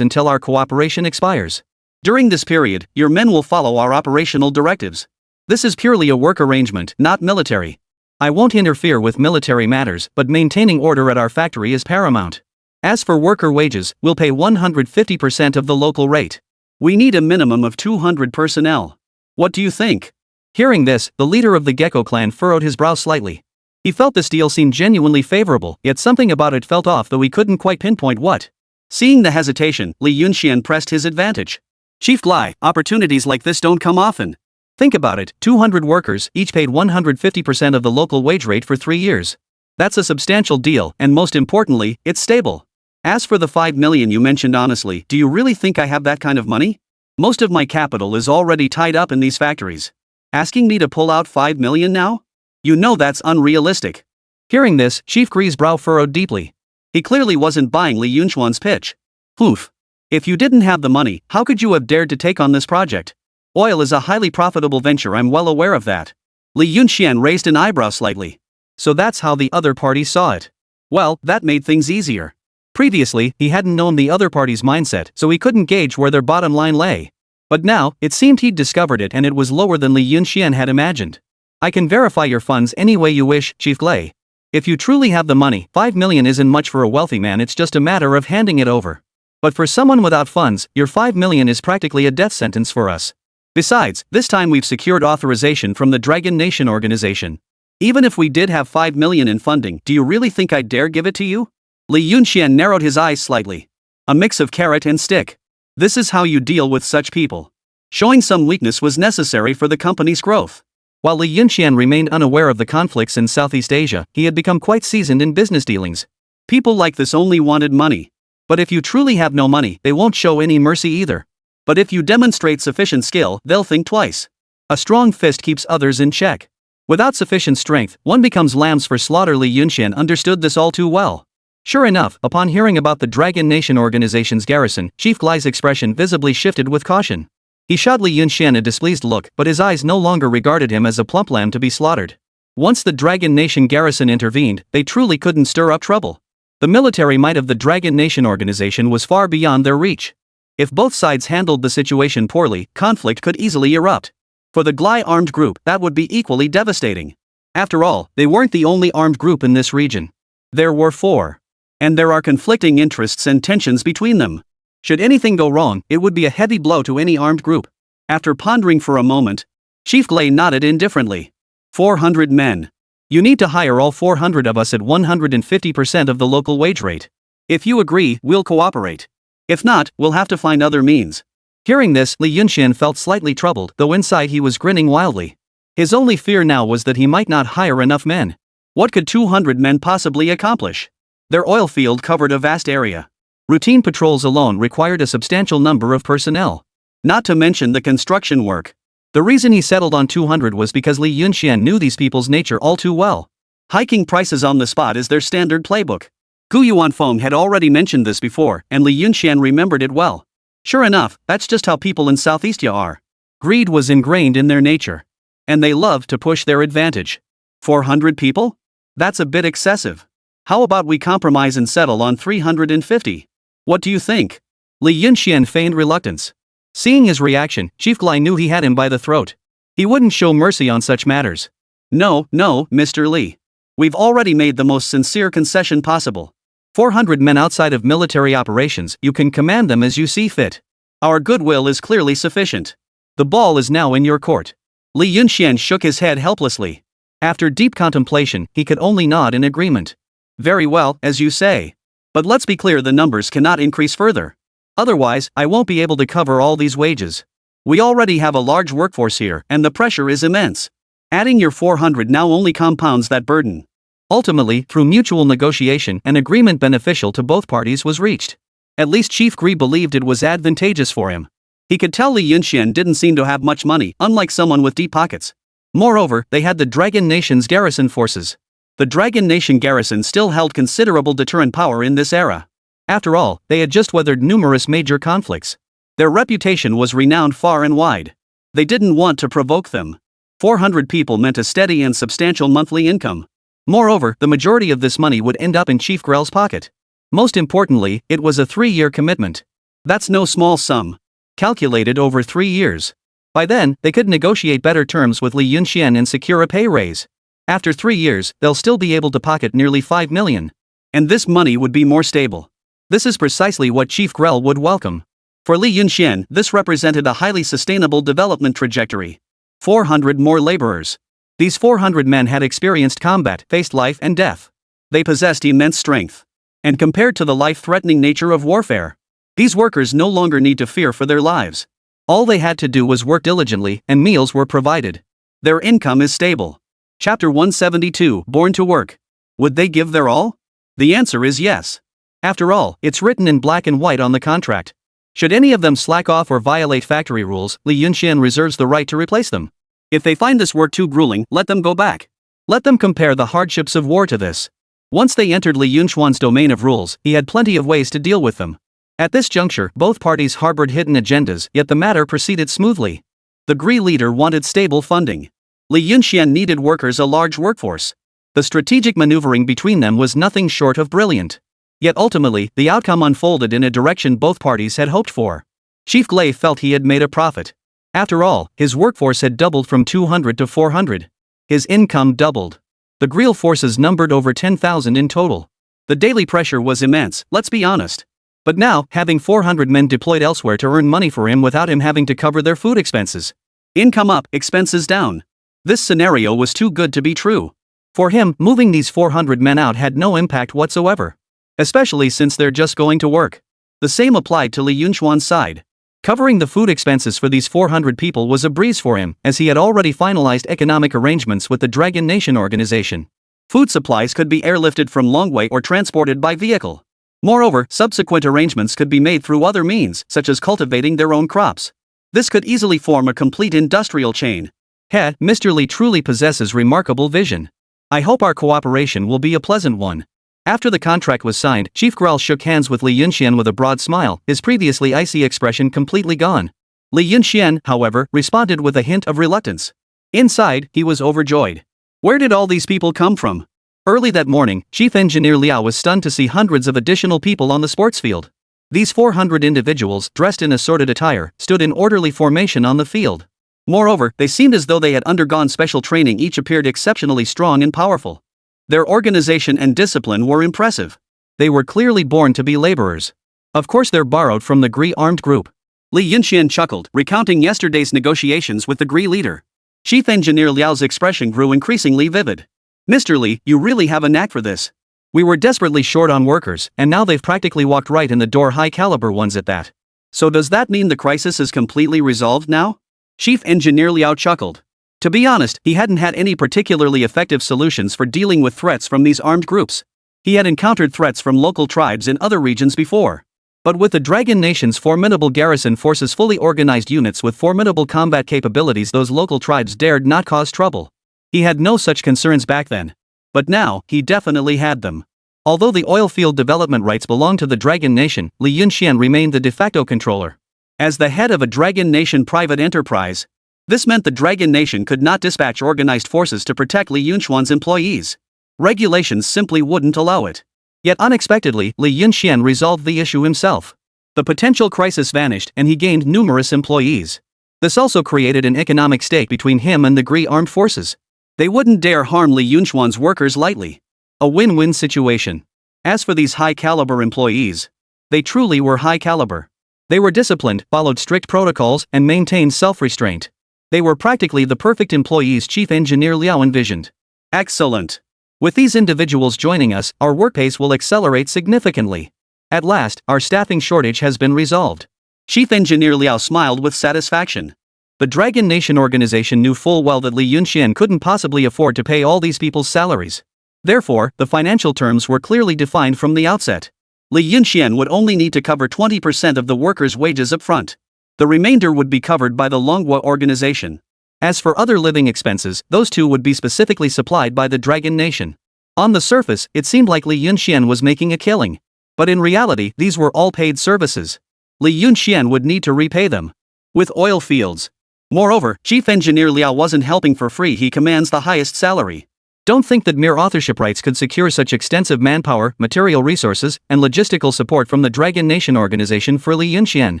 until our cooperation expires. During this period, your men will follow our operational directives. This is purely a work arrangement, not military. I won't interfere with military matters, but maintaining order at our factory is paramount. As for worker wages, we'll pay 150% of the local rate. We need a minimum of 200 personnel. What do you think? Hearing this, the leader of the Gecko clan furrowed his brow slightly. He felt this deal seemed genuinely favorable, yet something about it felt off, though he couldn't quite pinpoint what. Seeing the hesitation, Li Yunxian pressed his advantage. Chief Glai, opportunities like this don't come often. Think about it, 200 workers, each paid 150% of the local wage rate for 3 years. That's a substantial deal, and most importantly, it's stable. As for the 5 million you mentioned, honestly, do you really think I have that kind of money? Most of my capital is already tied up in these factories. Asking me to pull out 5 million now? You know that's unrealistic. Hearing this, Chief Gree's brow furrowed deeply. He clearly wasn't buying Li Yunxuan's pitch. Oof. If you didn't have the money, how could you have dared to take on this project? Oil is a highly profitable venture, I'm well aware of that. Li Yunxian raised an eyebrow slightly. So that's how the other party saw it. Well, that made things easier. Previously, he hadn't known the other party's mindset, so he couldn't gauge where their bottom line lay. But now, it seemed he'd discovered it, and it was lower than Li Yunxian had imagined. I can verify your funds any way you wish, Chief Glai. If you truly have the money, 5 million isn't much for a wealthy man, it's just a matter of handing it over. But for someone without funds, your 5 million is practically a death sentence for us. Besides, this time we've secured authorization from the Dragon Nation organization. Even if we did have 5 million in funding, do you really think I'd dare give it to you? Li Yunxian narrowed his eyes slightly. A mix of carrot and stick. This is how you deal with such people. Showing some weakness was necessary for the company's growth. While Li Yunxian remained unaware of the conflicts in Southeast Asia, he had become quite seasoned in business dealings. People like this only wanted money. But if you truly have no money, they won't show any mercy either. But if you demonstrate sufficient skill, they'll think twice. A strong fist keeps others in check. Without sufficient strength, one becomes lambs for slaughter. Li Yunxian understood this all too well. Sure enough, upon hearing about the Dragon Nation organization's garrison, Chief Glai's expression visibly shifted with caution. He shot Li Yunxian a displeased look, but his eyes no longer regarded him as a plump lamb to be slaughtered. Once the Dragon Nation garrison intervened, they truly couldn't stir up trouble. The military might of the Dragon Nation organization was far beyond their reach. If both sides handled the situation poorly, conflict could easily erupt. For the Glai armed group, that would be equally devastating. After all, they weren't the only armed group in this region. There were 4. And there are conflicting interests and tensions between them. Should anything go wrong, it would be a heavy blow to any armed group. After pondering for a moment, Chief Glai nodded indifferently. 400 men. You need to hire all 400 of us at 150% of the local wage rate. If you agree, we'll cooperate. If not, we'll have to find other means. Hearing this, Li Yunxian felt slightly troubled, though inside he was grinning wildly. His only fear now was that he might not hire enough men. What could 200 men possibly accomplish? Their oil field covered a vast area. Routine patrols alone required a substantial number of personnel. Not to mention the construction work. The reason he settled on 200 was because Li Yunxian knew these people's nature all too well. Hiking prices on the spot is their standard playbook. Gu Yuanfeng had already mentioned this before, and Li Yunxian remembered it well. Sure enough, that's just how people in Southeast Asia are. Greed was ingrained in their nature. And they loved to push their advantage. 400 people? That's a bit excessive. How about we compromise and settle on 350? What do you think? Li Yunxian feigned reluctance. Seeing his reaction, Chief Glai knew he had him by the throat. He wouldn't show mercy on such matters. No, Mr. Li. We've already made the most sincere concession possible. 400 men outside of military operations, you can command them as you see fit. Our goodwill is clearly sufficient. The ball is now in your court. Li Yunxian shook his head helplessly. After deep contemplation, he could only nod in agreement. Very well, as you say. But let's be clear, the numbers cannot increase further. Otherwise, I won't be able to cover all these wages. We already have a large workforce here, and the pressure is immense. Adding your 400 now only compounds that burden. Ultimately, through mutual negotiation, an agreement beneficial to both parties was reached. At least Chief Gri believed it was advantageous for him. He could tell Li Yunxian didn't seem to have much money, unlike someone with deep pockets. Moreover, they had the Dragon Nation's garrison forces. The Dragon Nation garrison still held considerable deterrent power in this era. After all, they had just weathered numerous major conflicts. Their reputation was renowned far and wide. They didn't want to provoke them. 400 people meant a steady and substantial monthly income. Moreover, the majority of this money would end up in Chief Grell's pocket. Most importantly, it was a 3-year commitment. That's no small sum. Calculated over 3 years. By then, they could negotiate better terms with Li Yunxian and secure a pay raise. After 3 years, they'll still be able to pocket nearly 5 million. And this money would be more stable. This is precisely what Chief Grell would welcome. For Li Yunxian, this represented a highly sustainable development trajectory. 400 more laborers. These 400 men had experienced combat, faced life and death. They possessed immense strength. And compared to the life-threatening nature of warfare, these workers no longer need to fear for their lives. All they had to do was work diligently, and meals were provided. Their income is stable. Chapter 172, Born to Work. Would they give their all? The answer is yes. After all, it's written in black and white on the contract. Should any of them slack off or violate factory rules, Li Yunxian reserves the right to replace them. If they find this work too grueling, let them go back. Let them compare the hardships of war to this. Once they entered Li Yunxian's domain of rules, he had plenty of ways to deal with them. At this juncture, both parties harbored hidden agendas, yet the matter proceeded smoothly. The Gri leader wanted stable funding. Li Yunxian needed workers, a large workforce. The strategic maneuvering between them was nothing short of brilliant. Yet ultimately, the outcome unfolded in a direction both parties had hoped for. Chief Glai felt he had made a profit. After all, his workforce had doubled from 200 to 400. His income doubled. The Greel forces numbered over 10,000 in total. The daily pressure was immense, let's be honest. But now, having 400 men deployed elsewhere to earn money for him without him having to cover their food expenses. Income up, expenses down. This scenario was too good to be true. For him, moving these 400 men out had no impact whatsoever. Especially since they're just going to work. The same applied to Li Yunxian's side. Covering the food expenses for these 400 people was a breeze for him, as he had already finalized economic arrangements with the Dragon Nation organization. Food supplies could be airlifted from Longwei or transported by vehicle. Moreover, subsequent arrangements could be made through other means, such as cultivating their own crops. This could easily form a complete industrial chain. Mr. Li truly possesses remarkable vision. I hope our cooperation will be a pleasant one. After the contract was signed, Chief Grell shook hands with Li Yunxian with a broad smile, his previously icy expression completely gone. Li Yunxian, however, responded with a hint of reluctance. Inside, he was overjoyed. Where did all these people come from? Early that morning, Chief Engineer Liao was stunned to see hundreds of additional people on the sports field. These 400 individuals, dressed in assorted attire, stood in orderly formation on the field. Moreover, they seemed as though they had undergone special training. Each appeared exceptionally strong and powerful. Their organization and discipline were impressive. They were clearly born to be laborers. Of course, they're borrowed from the Gri armed group. Li Yunxian chuckled, recounting yesterday's negotiations with the Gri leader. Chief Engineer Liao's expression grew increasingly vivid. Mr. Li, you really have a knack for this. We were desperately short on workers, and now they've practically walked right in the door, high-caliber ones at that. So does that mean the crisis is completely resolved now? Chief Engineer Liao chuckled. To be honest, he hadn't had any particularly effective solutions for dealing with threats from these armed groups. He had encountered threats from local tribes in other regions before. But with the Dragon Nation's formidable garrison forces, fully organized units with formidable combat capabilities, those local tribes dared not cause trouble. He had no such concerns back then. But now, he definitely had them. Although the oil field development rights belonged to the Dragon Nation, Li Yunxian remained the de facto controller. As the head of a Dragon Nation private enterprise, this meant the Dragon Nation could not dispatch organized forces to protect Li Yunxian's employees. Regulations simply wouldn't allow it. Yet unexpectedly, Li Yunxian resolved the issue himself. The potential crisis vanished and he gained numerous employees. This also created an economic stake between him and the Gree armed forces. They wouldn't dare harm Li Yunxian's workers lightly. A win-win situation. As for these high-caliber employees, they truly were high-caliber. They were disciplined, followed strict protocols, and maintained self-restraint. They were practically the perfect employees Chief Engineer Liao envisioned. Excellent. With these individuals joining us, our work pace will accelerate significantly. At last, our staffing shortage has been resolved. Chief Engineer Liao smiled with satisfaction. The Dragon Nation organization knew full well that Li Yunxian couldn't possibly afford to pay all these people's salaries. Therefore, the financial terms were clearly defined from the outset. Li Yunxian would only need to cover 20% of the workers' wages up front. The remainder would be covered by the Manhwa organization. As for other living expenses, those too would be specifically supplied by the Dragon Nation. On the surface, it seemed like Li Yunxian was making a killing. But in reality, these were all paid services. Li Yunxian would need to repay them. With oil fields. Moreover, Chief Engineer Liao wasn't helping for free, he commands the highest salary. Don't think that mere authorship rights could secure such extensive manpower, material resources, and logistical support from the Dragon Nation organization for Li Yunxian.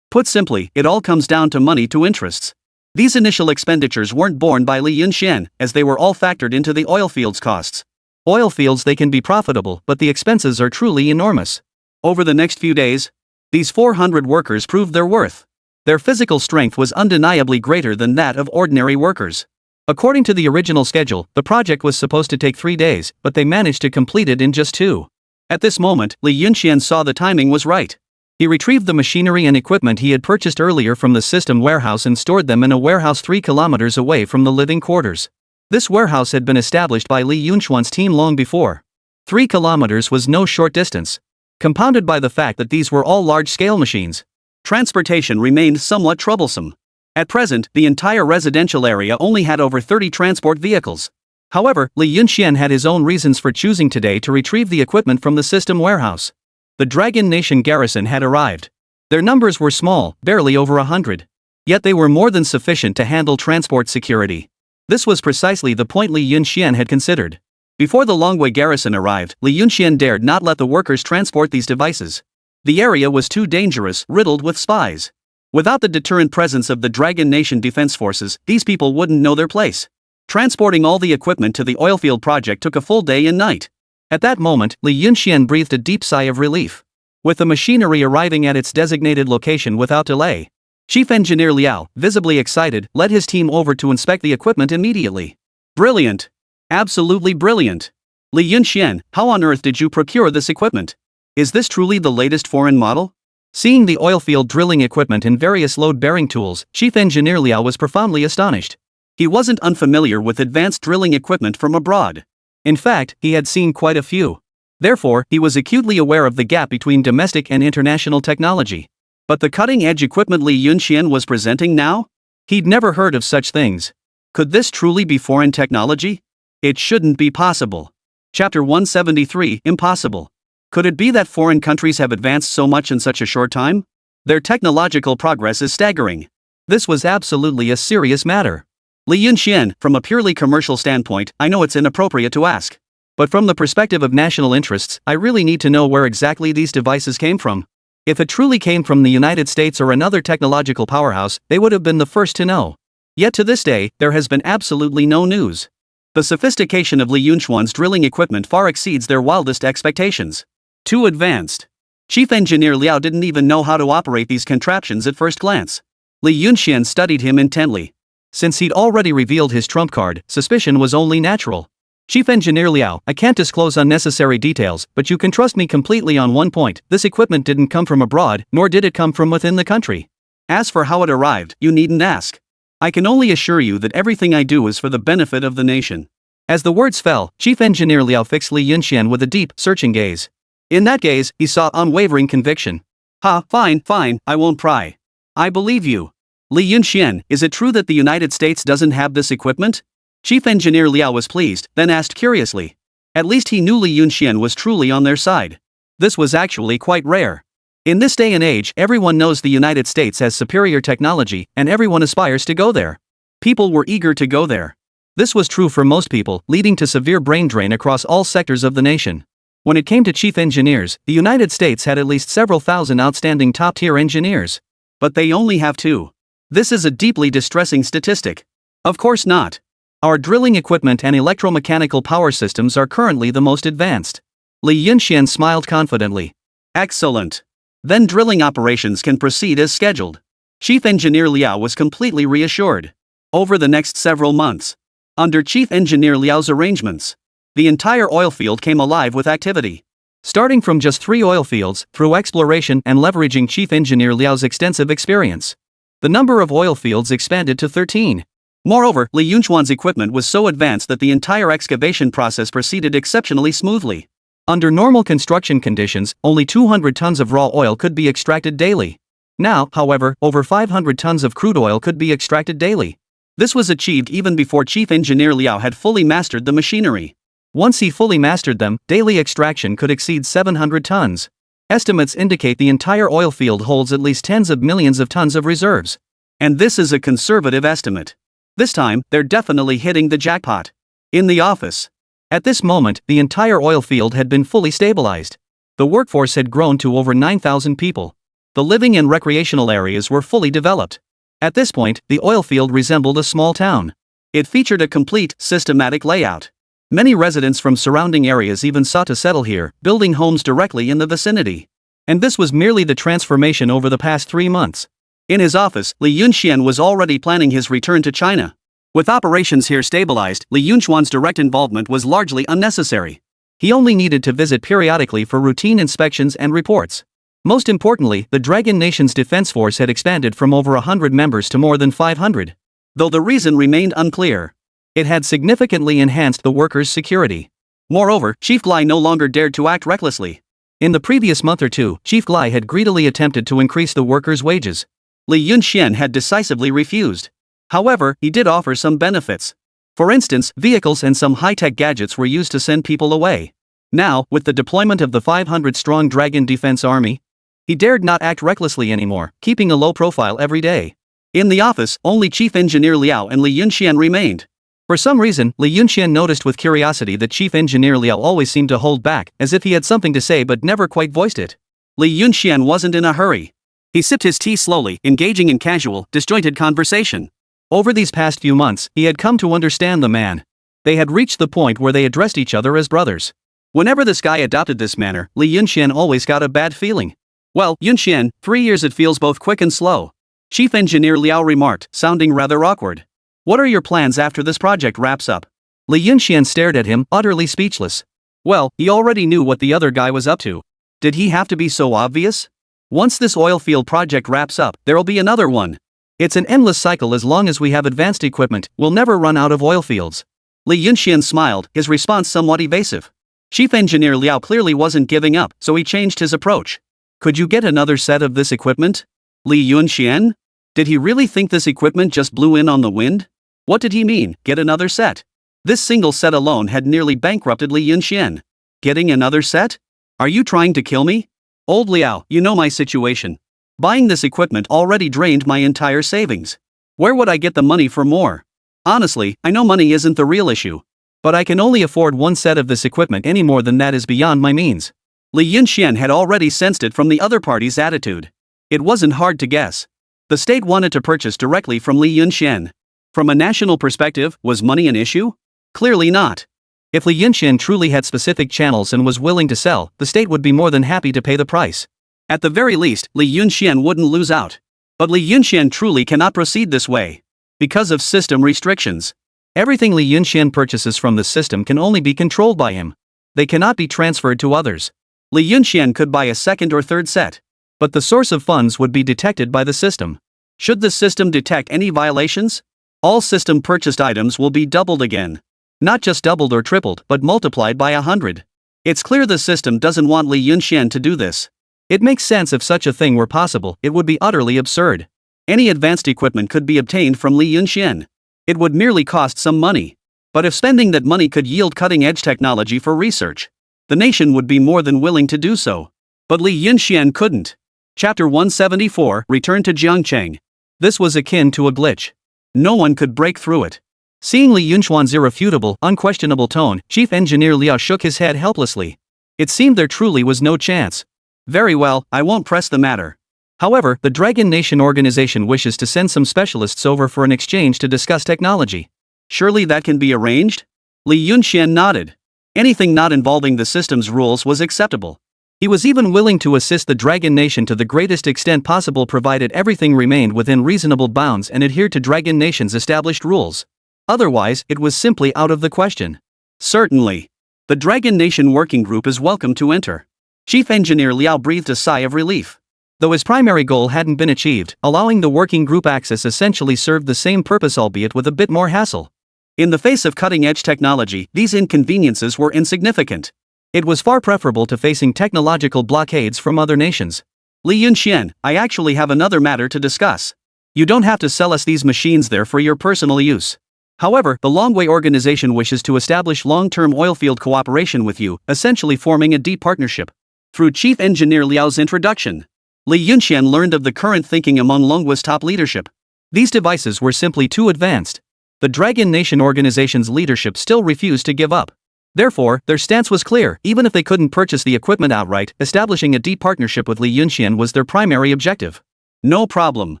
Put simply, it all comes down to money, to interests. These initial expenditures weren't borne by Li Yunxian, as they were all factored into the oil fields costs. Oil fields, they can be profitable, but the expenses are truly enormous. Over the next few days, these 400 workers proved their worth. Their physical strength was undeniably greater than that of ordinary workers. According to the original schedule, the project was supposed to take 3 days, but they managed to complete it in just 2. At this moment, Li Yunxian saw the timing was right. He retrieved the machinery and equipment he had purchased earlier from the system warehouse and stored them in a warehouse 3 kilometers away from the living quarters. This warehouse had been established by Li Yunxian's team long before. 3 kilometers was no short distance. Compounded by the fact that these were all large-scale machines, transportation remained somewhat troublesome. At present, the entire residential area only had over 30 transport vehicles. However, Li Yunxian had his own reasons for choosing today to retrieve the equipment from the system warehouse. The Dragon Nation garrison had arrived. Their numbers were small, barely over 100. Yet they were more than sufficient to handle transport security. This was precisely the point Li Yunxian had considered. Before the Longwei garrison arrived, Li Yunxian dared not let the workers transport these devices. The area was too dangerous, riddled with spies. Without the deterrent presence of the Dragon Nation defense forces, these people wouldn't know their place. Transporting all the equipment to the oilfield project took a full day and night. At that moment, Li Yunxian breathed a deep sigh of relief. With the machinery arriving at its designated location without delay, Chief Engineer Liao, visibly excited, led his team over to inspect the equipment immediately. Brilliant! Absolutely brilliant! Li Yunxian, how on earth did you procure this equipment? Is this truly the latest foreign model? Seeing the oilfield drilling equipment and various load-bearing tools, Chief Engineer Liao was profoundly astonished. He wasn't unfamiliar with advanced drilling equipment from abroad. In fact, he had seen quite a few. Therefore, he was acutely aware of the gap between domestic and international technology. But the cutting-edge equipment Li Yunxian was presenting now? He'd never heard of such things. Could this truly be foreign technology? It shouldn't be possible. Chapter 173, Impossible. Could it be that foreign countries have advanced so much in such a short time? Their technological progress is staggering. This was absolutely a serious matter. Li Yunxian, from a purely commercial standpoint, I know it's inappropriate to ask. But from the perspective of national interests, I really need to know where exactly these devices came from. If it truly came from the United States or another technological powerhouse, they would have been the first to know. Yet to this day, there has been absolutely no news. The sophistication of Li Yunxian's drilling equipment far exceeds their wildest expectations. Too advanced. Chief Engineer Liao didn't even know how to operate these contraptions at first glance. Li Yunxian studied him intently. Since he'd already revealed his trump card, suspicion was only natural. Chief Engineer Liao, I can't disclose unnecessary details, but you can trust me completely on one point: this equipment didn't come from abroad, nor did it come from within the country. As for how it arrived, you needn't ask. I can only assure you that everything I do is for the benefit of the nation. As the words fell, Chief Engineer Liao fixed Li Yunxian with a deep, searching gaze. In that gaze, he saw unwavering conviction. Fine, I won't pry. I believe you. Li Yunxian, is it true that the United States doesn't have this equipment? Chief Engineer Liao was pleased, then asked curiously. At least he knew Li Yunxian was truly on their side. This was actually quite rare. In this day and age, everyone knows the United States has superior technology, and everyone aspires to go there. People were eager to go there. This was true for most people, leading to severe brain drain across all sectors of the nation. When it came to chief engineers, the United States had at least several thousand outstanding top-tier engineers. But they only have 2. This is a deeply distressing statistic. Of course not. Our drilling equipment and electromechanical power systems are currently the most advanced. Li Yunxian smiled confidently. Excellent. Then drilling operations can proceed as scheduled. Chief Engineer Liao was completely reassured. Over the next several months, under Chief Engineer Liao's arrangements, the entire oil field came alive with activity. Starting from just 3 oil fields, through exploration and leveraging Chief Engineer Liao's extensive experience, the number of oil fields expanded to 13. Moreover, Li Yunxian's equipment was so advanced that the entire excavation process proceeded exceptionally smoothly. Under normal construction conditions, only 200 tons of raw oil could be extracted daily. Now, however, over 500 tons of crude oil could be extracted daily. This was achieved even before Chief Engineer Liao had fully mastered the machinery. Once he fully mastered them, daily extraction could exceed 700 tons. Estimates indicate the entire oil field holds at least tens of millions of tons of reserves. And this is a conservative estimate. This time, they're definitely hitting the jackpot. In the office. At this moment, the entire oil field had been fully stabilized. The workforce had grown to over 9,000 people. The living and recreational areas were fully developed. At this point, the oil field resembled a small town. It featured a complete, systematic layout. Many residents from surrounding areas even sought to settle here, building homes directly in the vicinity. And this was merely the transformation over the past 3 months. In his office, Li Yunxian was already planning his return to China. With operations here stabilized, Li Yunxian's direct involvement was largely unnecessary. He only needed to visit periodically for routine inspections and reports. Most importantly, the Dragon Nation's defense force had expanded from over 100 members to more than 500. Though the reason remained unclear. It had significantly enhanced the workers' security. Moreover, Chief Glai no longer dared to act recklessly. In the previous month or 2, Chief Glai had greedily attempted to increase the workers' wages. Li Yunxian had decisively refused. However, he did offer some benefits. For instance, vehicles and some high-tech gadgets were used to send people away. Now, with the deployment of the 500-strong Dragon Defense Army, he dared not act recklessly anymore, keeping a low profile every day. In the office, only Chief Engineer Liao and Li Yunxian remained. For some reason, Li Yunxian noticed with curiosity that Chief Engineer Liao always seemed to hold back, as if he had something to say but never quite voiced it. Li Yunxian wasn't in a hurry. He sipped his tea slowly, engaging in casual, disjointed conversation. Over these past few months, he had come to understand the man. They had reached the point where they addressed each other as brothers. Whenever this guy adopted this manner, Li Yunxian always got a bad feeling. Well, Yunxian, 3 years it feels both quick and slow. Chief Engineer Liao remarked, sounding rather awkward. What are your plans after this project wraps up? Li Yunxian stared at him, utterly speechless. Well, he already knew what the other guy was up to. Did he have to be so obvious? Once this oil field project wraps up, there'll be another one. It's an endless cycle. As long as we have advanced equipment, we'll never run out of oil fields. Li Yunxian smiled, his response somewhat evasive. Chief Engineer Liao clearly wasn't giving up, so he changed his approach. Could you get another set of this equipment? Li Yunxian? Did he really think this equipment just blew in on the wind? What did he mean, get another set? This single set alone had nearly bankrupted Li Yunxian. Getting another set? Are you trying to kill me? Old Liao, you know my situation. Buying this equipment already drained my entire savings. Where would I get the money for more? Honestly, I know money isn't the real issue. But I can only afford one set of this equipment. Any more than that is beyond my means. Li Yunxian had already sensed it from the other party's attitude. It wasn't hard to guess. The state wanted to purchase directly from Li Yunxian. From a national perspective, was money an issue? Clearly not. If Li Yunxian truly had specific channels and was willing to sell, the state would be more than happy to pay the price. At the very least, Li Yunxian wouldn't lose out. But Li Yunxian truly cannot proceed this way. Because of system restrictions. Everything Li Yunxian purchases from the system can only be controlled by him. They cannot be transferred to others. Li Yunxian could buy a second or third set, but the source of funds would be detected by the system. Should the system detect any violations, all system purchased items will be doubled again. Not just doubled or tripled, but multiplied by 100. It's clear the system doesn't want Li Yunxian to do this. It makes sense if such a thing were possible, it would be utterly absurd. Any advanced equipment could be obtained from Li Yunxian. It would merely cost some money. But if spending that money could yield cutting-edge technology for research, the nation would be more than willing to do so. But Li Yunxian couldn't. Chapter 174, Return to Jiangcheng. This was akin to a glitch. No one could break through it. Seeing Li Yunxian's irrefutable, unquestionable tone, Chief Engineer Liao shook his head helplessly. It seemed there truly was no chance. Very well, I won't press the matter. However, the Dragon Nation organization wishes to send some specialists over for an exchange to discuss technology. Surely that can be arranged? Li Yunxian nodded. Anything not involving the system's rules was acceptable. He was even willing to assist the Dragon Nation to the greatest extent possible provided everything remained within reasonable bounds and adhered to Dragon Nation's established rules. Otherwise, it was simply out of the question. Certainly. The Dragon Nation working group is welcome to enter. Chief Engineer Liao breathed a sigh of relief. Though his primary goal hadn't been achieved, allowing the working group access essentially served the same purpose, albeit with a bit more hassle. In the face of cutting-edge technology, these inconveniences were insignificant. It was far preferable to facing technological blockades from other nations. Li Yunxian, I actually have another matter to discuss. You don't have to sell us these machines there for your personal use. However, the Longwei organization wishes to establish long-term oilfield cooperation with you, essentially forming a deep partnership. Through Chief Engineer Liao's introduction, Li Yunxian learned of the current thinking among Longwei's top leadership. These devices were simply too advanced. The Dragon Nation organization's leadership still refused to give up. Therefore, their stance was clear: even if they couldn't purchase the equipment outright, establishing a deep partnership with Li Yunxian was their primary objective. No problem.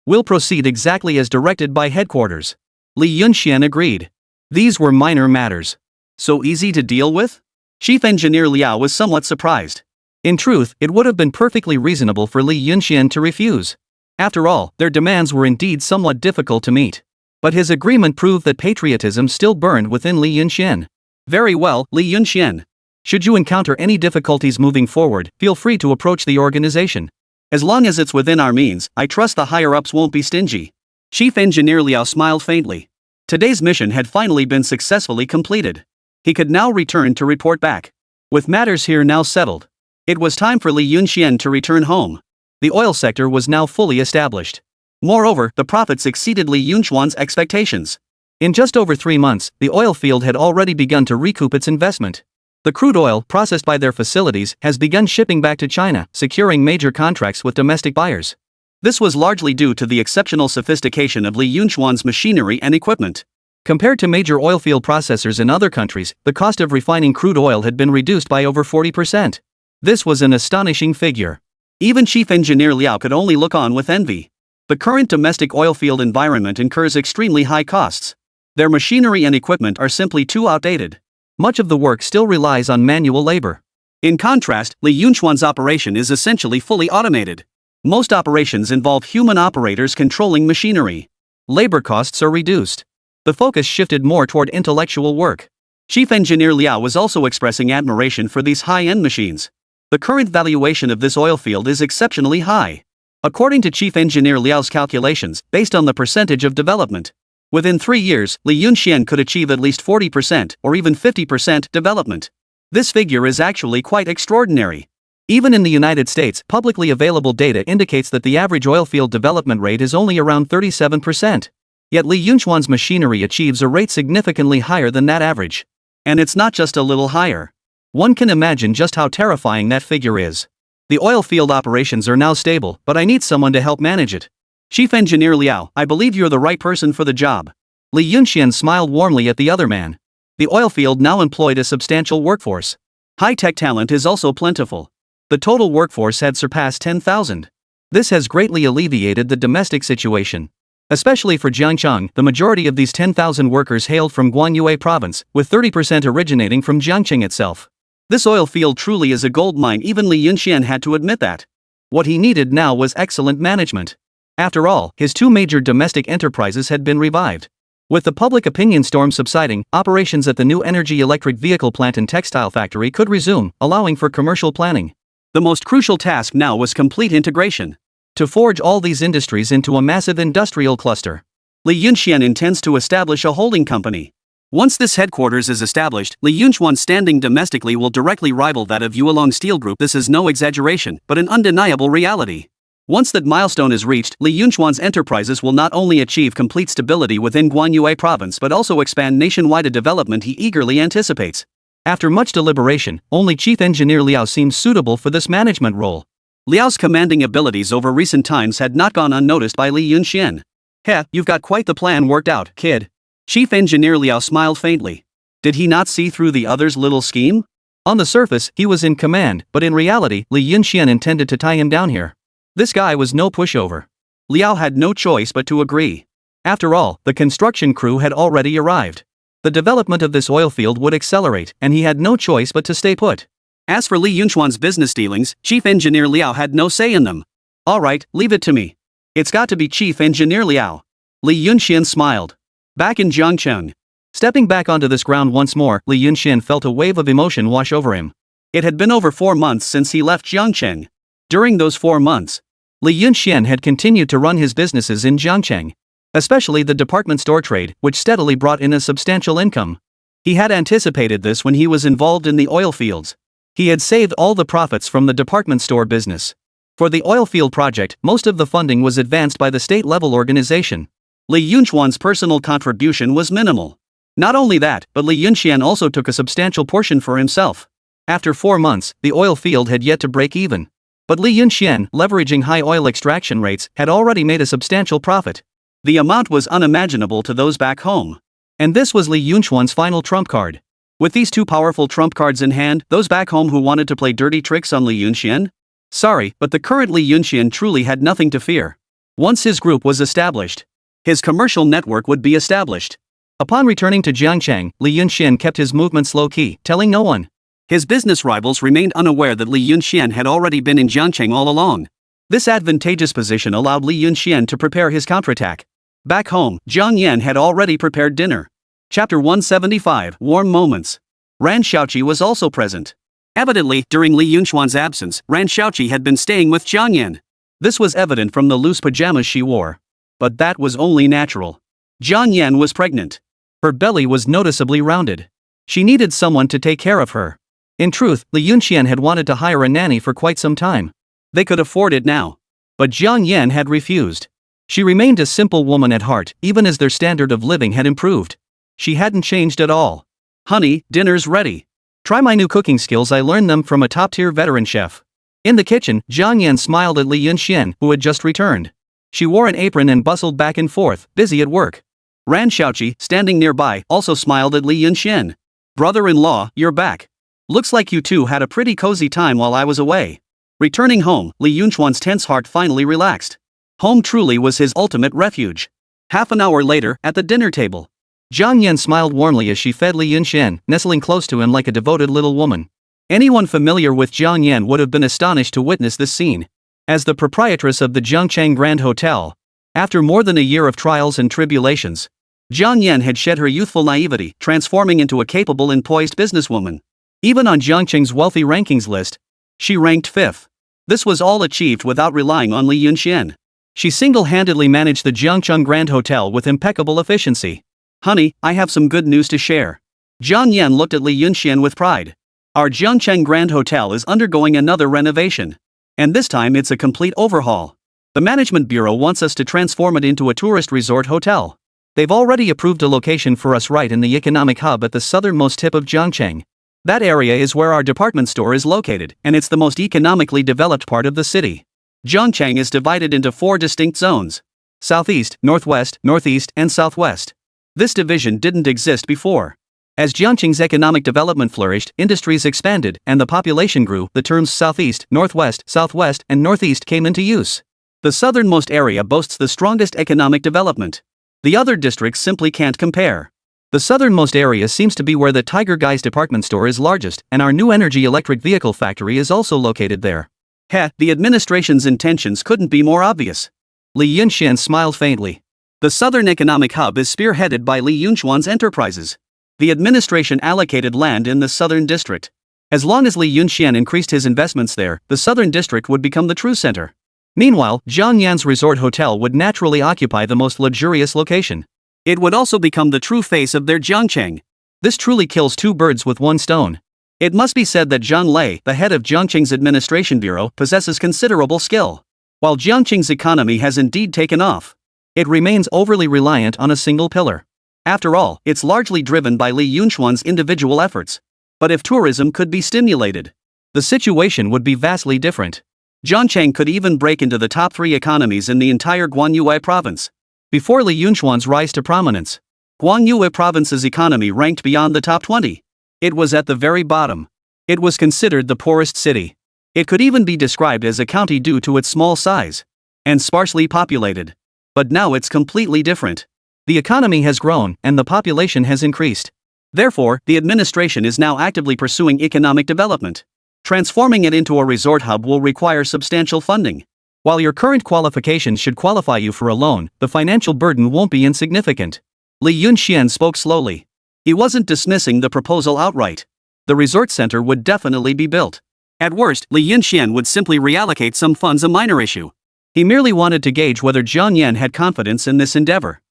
We'll proceed exactly as directed by headquarters. Li Yunxian agreed. These were minor matters. So easy to deal with? Chief Engineer Liao was somewhat surprised. In truth, it would have been perfectly reasonable for Li Yunxian to refuse. After all, their demands were indeed somewhat difficult to meet. But his agreement proved that patriotism still burned within Li Yunxian. Very well, Li Yunxian. Should you encounter any difficulties moving forward, feel free to approach the organization. As long as it's within our means, I trust the higher-ups won't be stingy. Chief Engineer Liao smiled faintly. Today's mission had finally been successfully completed. He could now return to report back. With matters here now settled, it was time for Li Yunxian to return home. The oil sector was now fully established. Moreover, the profits exceeded Li Yunxian's expectations. In just over 3 months, the oil field had already begun to recoup its investment. The crude oil, processed by their facilities, has begun shipping back to China, securing major contracts with domestic buyers. This was largely due to the exceptional sophistication of Li Yunxian's machinery and equipment. Compared to major oilfield processors in other countries, the cost of refining crude oil had been reduced by over 40%. This was an astonishing figure. Even Chief Engineer Liao could only look on with envy. The current domestic oilfield environment incurs extremely high costs. Their machinery and equipment are simply too outdated. Much of the work still relies on manual labor. In contrast, Li Yunxian's operation is essentially fully automated. Most operations involve human operators controlling machinery. Labor costs are reduced. The focus shifted more toward intellectual work. Chief Engineer Liao was also expressing admiration for these high-end machines. The current valuation of this oil field is exceptionally high. According to Chief Engineer Liao's calculations, based on the percentage of development, within 3 years, Li Yunxian could achieve at least 40% or even 50% development. This figure is actually quite extraordinary. Even in the United States, publicly available data indicates that the average oilfield development rate is only around 37%. Yet Li Yunxian's machinery achieves a rate significantly higher than that average. And it's not just a little higher. One can imagine just how terrifying that figure is. The oil field operations are now stable, but I need someone to help manage it. Chief Engineer Liao, I believe you're the right person for the job. Li Yunxian smiled warmly at the other man. The oil field now employed a substantial workforce. High-tech talent is also plentiful. The total workforce had surpassed 10,000. This has greatly alleviated the domestic situation. Especially for Jiangcheng, the majority of these 10,000 workers hailed from Guanyue province, with 30% originating from Jiangcheng itself. This oil field truly is a gold mine. Even Li Yunxian had to admit that. What he needed now was excellent management. After all, his 2 major domestic enterprises had been revived. With the public opinion storm subsiding, operations at the new energy electric vehicle plant and textile factory could resume, allowing for commercial planning. The most crucial task now was complete integration. To forge all these industries into a massive industrial cluster. Li Yunxian intends to establish a holding company. Once this headquarters is established, Li Yunxuan's standing domestically will directly rival that of Yuelong Steel Group. This is no exaggeration, but an undeniable reality. Once that milestone is reached, Li Yunxuan's enterprises will not only achieve complete stability within Guanyue province but also expand nationwide, a development he eagerly anticipates. After much deliberation, only Chief Engineer Liao seemed suitable for this management role. Liao's commanding abilities over recent times had not gone unnoticed by Li Yunxian. Heh, you've got quite the plan worked out, kid. Chief Engineer Liao smiled faintly. Did he not see through the other's little scheme? On the surface, he was in command, but in reality, Li Yunxian intended to tie him down here. This guy was no pushover. Liao had no choice but to agree. After all, the construction crew had already arrived. The development of this oil field would accelerate, and he had no choice but to stay put. As for Li Yunxuan's business dealings, Chief Engineer Liao had no say in them. Alright, leave it to me. It's got to be Chief Engineer Liao. Li Yunxian smiled. Back in Jiangcheng. Stepping back onto this ground once more, Li Yunxian felt a wave of emotion wash over him. It had been over 4 months since he left Jiangcheng. During those 4 months, Li Yunxian had continued to run his businesses in Jiangcheng. Especially the department store trade, which steadily brought in a substantial income. He had anticipated this when he was involved in the oil fields. He had saved all the profits from the department store business. For the oil field project, most of the funding was advanced by the state-level organization. Li Yunxuan's personal contribution was minimal. Not only that, but Li Yunxian also took a substantial portion for himself. After 4 months, the oil field had yet to break even. But Li Yunxian, leveraging high oil extraction rates, had already made a substantial profit. The amount was unimaginable to those back home. And this was Li Yunxuan's final trump card. With these 2 powerful trump cards in hand, those back home who wanted to play dirty tricks on Li Yunxian? Sorry, but the current Li Yunxian truly had nothing to fear. Once his group was established, his commercial network would be established. Upon returning to Jiangcheng, Li Yunxian kept his movements low-key, telling no one. His business rivals remained unaware that Li Yunxian had already been in Jiangcheng all along. This advantageous position allowed Li Yunxian to prepare his counterattack. Back home, Jiang Yan had already prepared dinner. Chapter 175, Warm Moments. Ran Xiaoqi was also present. Evidently, during Li Yunxuan's absence, Ran Xiaoqi had been staying with Jiang Yan. This was evident from the loose pajamas she wore. But that was only natural. Jiang Yan was pregnant. Her belly was noticeably rounded. She needed someone to take care of her. In truth, Li Yunxian had wanted to hire a nanny for quite some time. They could afford it now. But Jiang Yan had refused. She remained a simple woman at heart, even as their standard of living had improved. She hadn't changed at all. Honey, dinner's ready. Try my new cooking skills, I learned them from a top-tier veteran chef. In the kitchen, Jiang Yan smiled at Li Yunxian, who had just returned. She wore an apron and bustled back and forth, busy at work. Ran Xiaoqi, standing nearby, also smiled at Li Yunxian. Brother-in-law, you're back. Looks like you two had a pretty cozy time while I was away. Returning home, Li Yunxuan's tense heart finally relaxed. Home truly was his ultimate refuge. Half an hour later, at the dinner table, Jiang Yan smiled warmly as she fed Li Yunxian, nestling close to him like a devoted little woman. Anyone familiar with Jiang Yan would have been astonished to witness this scene. As the proprietress of the Jiangcheng Grand Hotel, after more than a year of trials and tribulations, Jiang Yan had shed her youthful naivety, transforming into a capable and poised businesswoman. Even on Jiangcheng's wealthy rankings list, she ranked 5th. This was all achieved without relying on Li Yunxian. She single-handedly managed the Jiangcheng Grand Hotel with impeccable efficiency. Honey, I have some good news to share. Jiang Yan looked at Li Yunxian with pride. Our Jiangcheng Grand Hotel is undergoing another renovation. And this time it's a complete overhaul. The management bureau wants us to transform it into a tourist resort hotel. They've already approved a location for us right in the economic hub at the southernmost tip of Jiangcheng. That area is where our department store is located, and it's the most economically developed part of the city. Jiangcheng is divided into 4 distinct zones: southeast, northwest, northeast, and southwest. This division didn't exist before. As Jiangcheng's economic development flourished, industries expanded, and the population grew, the terms southeast, northwest, southwest, and northeast came into use. The southernmost area boasts the strongest economic development. The other districts simply can't compare. The southernmost area seems to be where the Tiger Guy's department store is largest, and our new energy electric vehicle factory is also located there. Heh, the administration's intentions couldn't be more obvious. Li Yunxian smiled faintly. The southern economic hub is spearheaded by Li Yunxuan's enterprises. The administration allocated land in the southern district. As long as Li Yunxian increased his investments there, the southern district would become the true center. Meanwhile, Jiang Yan's resort hotel would naturally occupy the most luxurious location. It would also become the true face of their Jiangcheng. This truly kills two birds with one stone. It must be said that Zhang Lei, the head of Jiangcheng's administration bureau, possesses considerable skill. While Jiangcheng's economy has indeed taken off, it remains overly reliant on a single pillar. After all, it's largely driven by Li Yunxuan's individual efforts. But if tourism could be stimulated, the situation would be vastly different. Jiangcheng could even break into the top 3 economies in the entire Guanyue province. Before Li Yunxuan's rise to prominence, Guanyue province's economy ranked beyond the top 20. It was at the very bottom. It was considered the poorest city. It could even be described as a county due to its small size and sparsely populated. But now it's completely different. The economy has grown and the population has increased. Therefore, the administration is now actively pursuing economic development. Transforming it into a resort hub will require substantial funding. While your current qualifications should qualify you for a loan, the financial burden won't be insignificant. Li Yunxian spoke slowly. He wasn't dismissing the proposal outright. The resort center would definitely be built. At worst, Li Yunxian would simply reallocate some funds, a minor issue. He merely wanted to gauge whether Jiang Yan had confidence in this endeavor.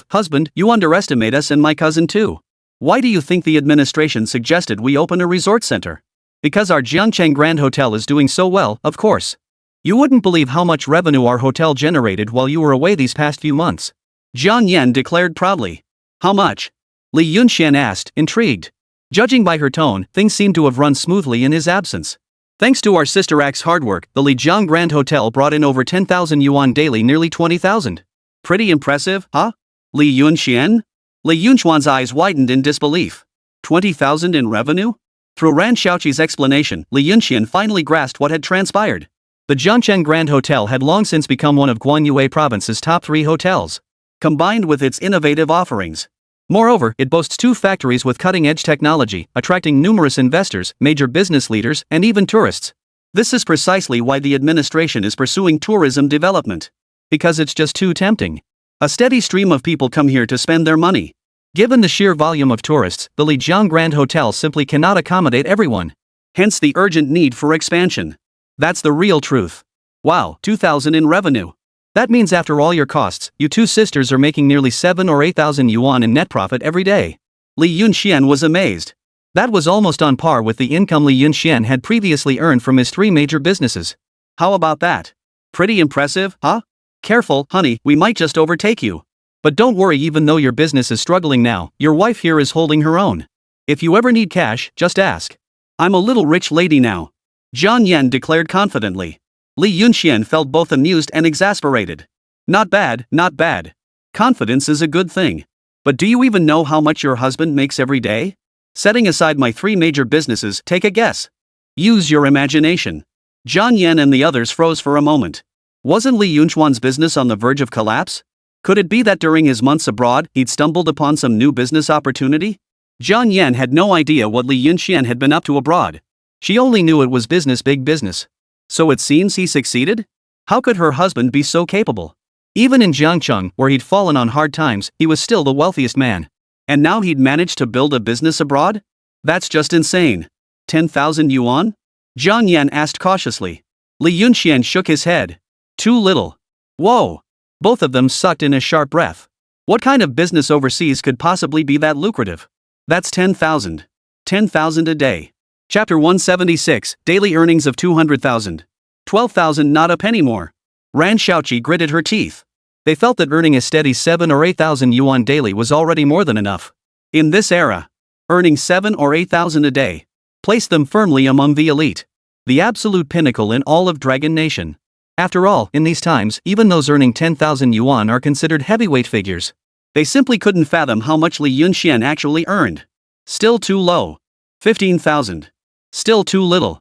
Husband, you underestimate us and my cousin too. Why do you think the administration suggested we open a resort center? Because our Jiangcheng Grand Hotel is doing so well, of course. You wouldn't believe how much revenue our hotel generated while you were away these past few months. Jiang Yan declared proudly. How much? Li Yunxian asked, intrigued. Judging by her tone, things seemed to have run smoothly in his absence. Thanks to our sister act's hard work, the Lijiang Grand Hotel brought in over 10,000 yuan daily, nearly 20,000. Pretty impressive, huh? Li Yunxian? Li Yunxuan's eyes widened in disbelief. 20,000 in revenue? Through Ran Xiaoqi's explanation, Li Yunxian finally grasped what had transpired. The Jiangcheng Grand Hotel had long since become one of Guanyue province's top 3 hotels, combined with its innovative offerings. Moreover, it boasts 2 factories with cutting-edge technology, attracting numerous investors, major business leaders, and even tourists. This is precisely why the administration is pursuing tourism development. Because it's just too tempting. A steady stream of people come here to spend their money. Given the sheer volume of tourists, the Lijiang Grand Hotel simply cannot accommodate everyone. Hence the urgent need for expansion. That's the real truth. Wow, 2,000 in revenue. That means after all your costs, you two sisters are making nearly 7 or 8,000 yuan in net profit every day. Li Yunxian was amazed. That was almost on par with the income Li Yunxian had previously earned from his 3 major businesses. How about that? Pretty impressive, huh? Careful, honey, we might just overtake you. But don't worry, even though your business is struggling now, your wife here is holding her own. If you ever need cash, just ask. I'm a little rich lady now. Jiang Yan declared confidently. Li Yunxian felt both amused and exasperated. Not bad, not bad. Confidence is a good thing. But do you even know how much your husband makes every day? Setting aside my 3 major businesses, take a guess. Use your imagination. Jiang Yan and the others froze for a moment. Wasn't Li Yunxuan's business on the verge of collapse? Could it be that during his months abroad, he'd stumbled upon some new business opportunity? Jiang Yan had no idea what Li Yunxian had been up to abroad. She only knew it was business, big business. So it seems he succeeded? How could her husband be so capable? Even in Jiangcheng, where he'd fallen on hard times, he was still the wealthiest man. And now he'd managed to build a business abroad? That's just insane. 10,000 yuan? Jiang Yan asked cautiously. Li Yunxian shook his head. Too little. Whoa. Both of them sucked in a sharp breath. What kind of business overseas could possibly be that lucrative? That's 10,000. 10,000 a day. Chapter 176, Daily Earnings of 200,000. 12,000, not a penny more. Ran Xiaoqi gritted her teeth. They felt that earning a steady 7 or 8,000 yuan daily was already more than enough. In this era, earning 7 or 8,000 a day placed them firmly among the elite. The absolute pinnacle in all of Dragon Nation. After all, in these times, even those earning 10,000 yuan are considered heavyweight figures. They simply couldn't fathom how much Li Yunxian actually earned. Still too low. 15,000. Still too little.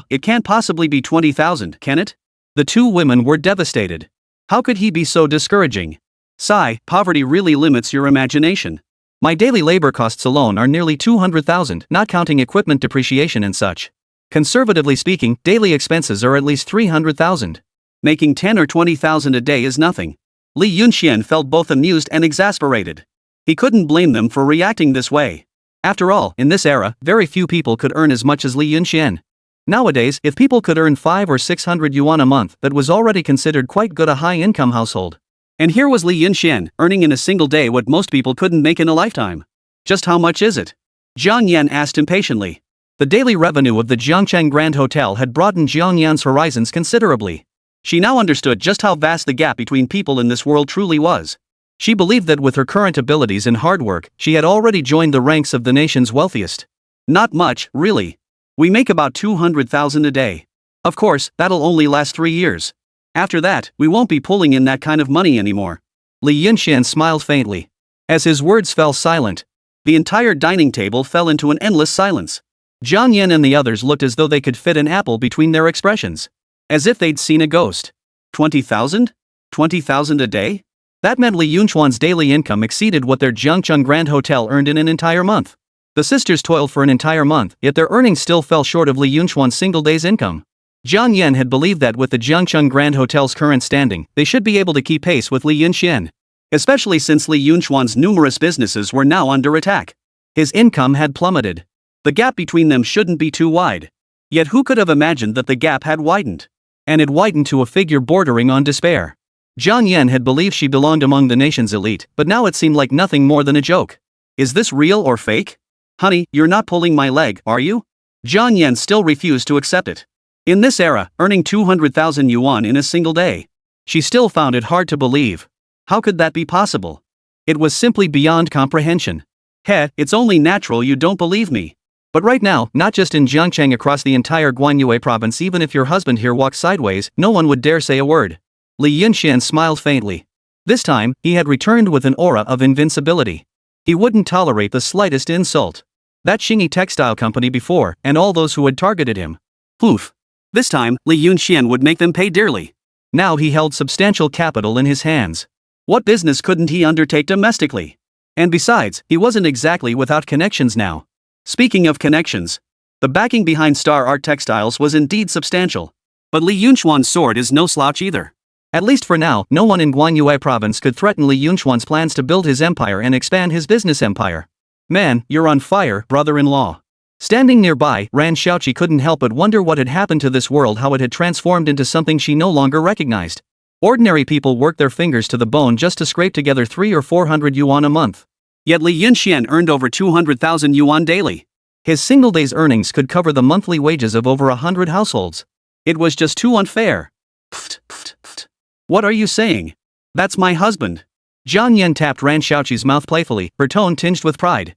It can't possibly be 20,000, can it? The 2 women were devastated. How could he be so discouraging? Sigh, poverty really limits your imagination. My daily labor costs alone are nearly 200,000, not counting equipment depreciation and such. Conservatively speaking, daily expenses are at least 300,000. Making 10 or 20,000 a day is nothing. Li Yunxian felt both amused and exasperated. He couldn't blame them for reacting this way. After all, in this era, very few people could earn as much as Li Yunxian. Nowadays, if people could earn 500 or 600 yuan a month, that was already considered quite good a high-income household. And here was Li Yunxian, earning in a single day what most people couldn't make in a lifetime. Just how much is it? Jiang Yan asked impatiently. The daily revenue of the Jiangcheng Grand Hotel had broadened Jiang Yan's horizons considerably. She now understood just how vast the gap between people in this world truly was. She believed that with her current abilities and hard work, she had already joined the ranks of the nation's wealthiest. Not much, really. We make about 200,000 a day. Of course, that'll only last 3 years. After that, we won't be pulling in that kind of money anymore. Li Yunxian smiled faintly. As his words fell silent, the entire dining table fell into an endless silence. Jiang Yan and the others looked as though they could fit an apple between their expressions. As if they'd seen a ghost. 20,000? 20,000 a day? That meant Li Yunchuan's daily income exceeded what their Jiangcheng Grand Hotel earned in an entire month. The sisters toiled for an entire month, yet their earnings still fell short of Li Yunchuan's single day's income. Jiang Yan had believed that with the Jiangcheng Grand Hotel's current standing, they should be able to keep pace with Li Yunxian. Especially since Li Yunchuan's numerous businesses were now under attack. His income had plummeted. The gap between them shouldn't be too wide. Yet who could have imagined that the gap had widened? And it widened to a figure bordering on despair. Jiang Yan had believed she belonged among the nation's elite, but now it seemed like nothing more than a joke. Is this real or fake? Honey, you're not pulling my leg, are you? Jiang Yan still refused to accept it. In this era, earning 200,000 yuan in a single day. She still found it hard to believe. How could that be possible? It was simply beyond comprehension. Heh, it's only natural you don't believe me. But right now, not just in Jiangcheng, across the entire Guanyue province, even if your husband here walked sideways, no one would dare say a word. Li Yunxian smiled faintly. This time, he had returned with an aura of invincibility. He wouldn't tolerate the slightest insult. That Xingyi textile company before, and all those who had targeted him. Oof. This time, Li Yunxian would make them pay dearly. Now he held substantial capital in his hands. What business couldn't he undertake domestically? And besides, he wasn't exactly without connections now. Speaking of connections, the backing behind Star Art Textiles was indeed substantial. But Li Yunchuan's sword is no slouch either. At least for now, no one in Guanyue province could threaten Li Yunchuan's plans to build his empire and expand his business empire. Man, you're on fire, brother-in-law. Standing nearby, Ran Xiaoqi couldn't help but wonder what had happened to this world, how it had transformed into something she no longer recognized. Ordinary people worked their fingers to the bone just to scrape together 300 or 400 yuan a month. Yet Li Yunxian earned over 200,000 yuan daily. His single day's earnings could cover the monthly wages of over 100 households. It was just too unfair. Pft, pft, pft. What are you saying? That's my husband. Jiang Yan tapped Ran Xiaoqi's mouth playfully, her tone tinged with pride.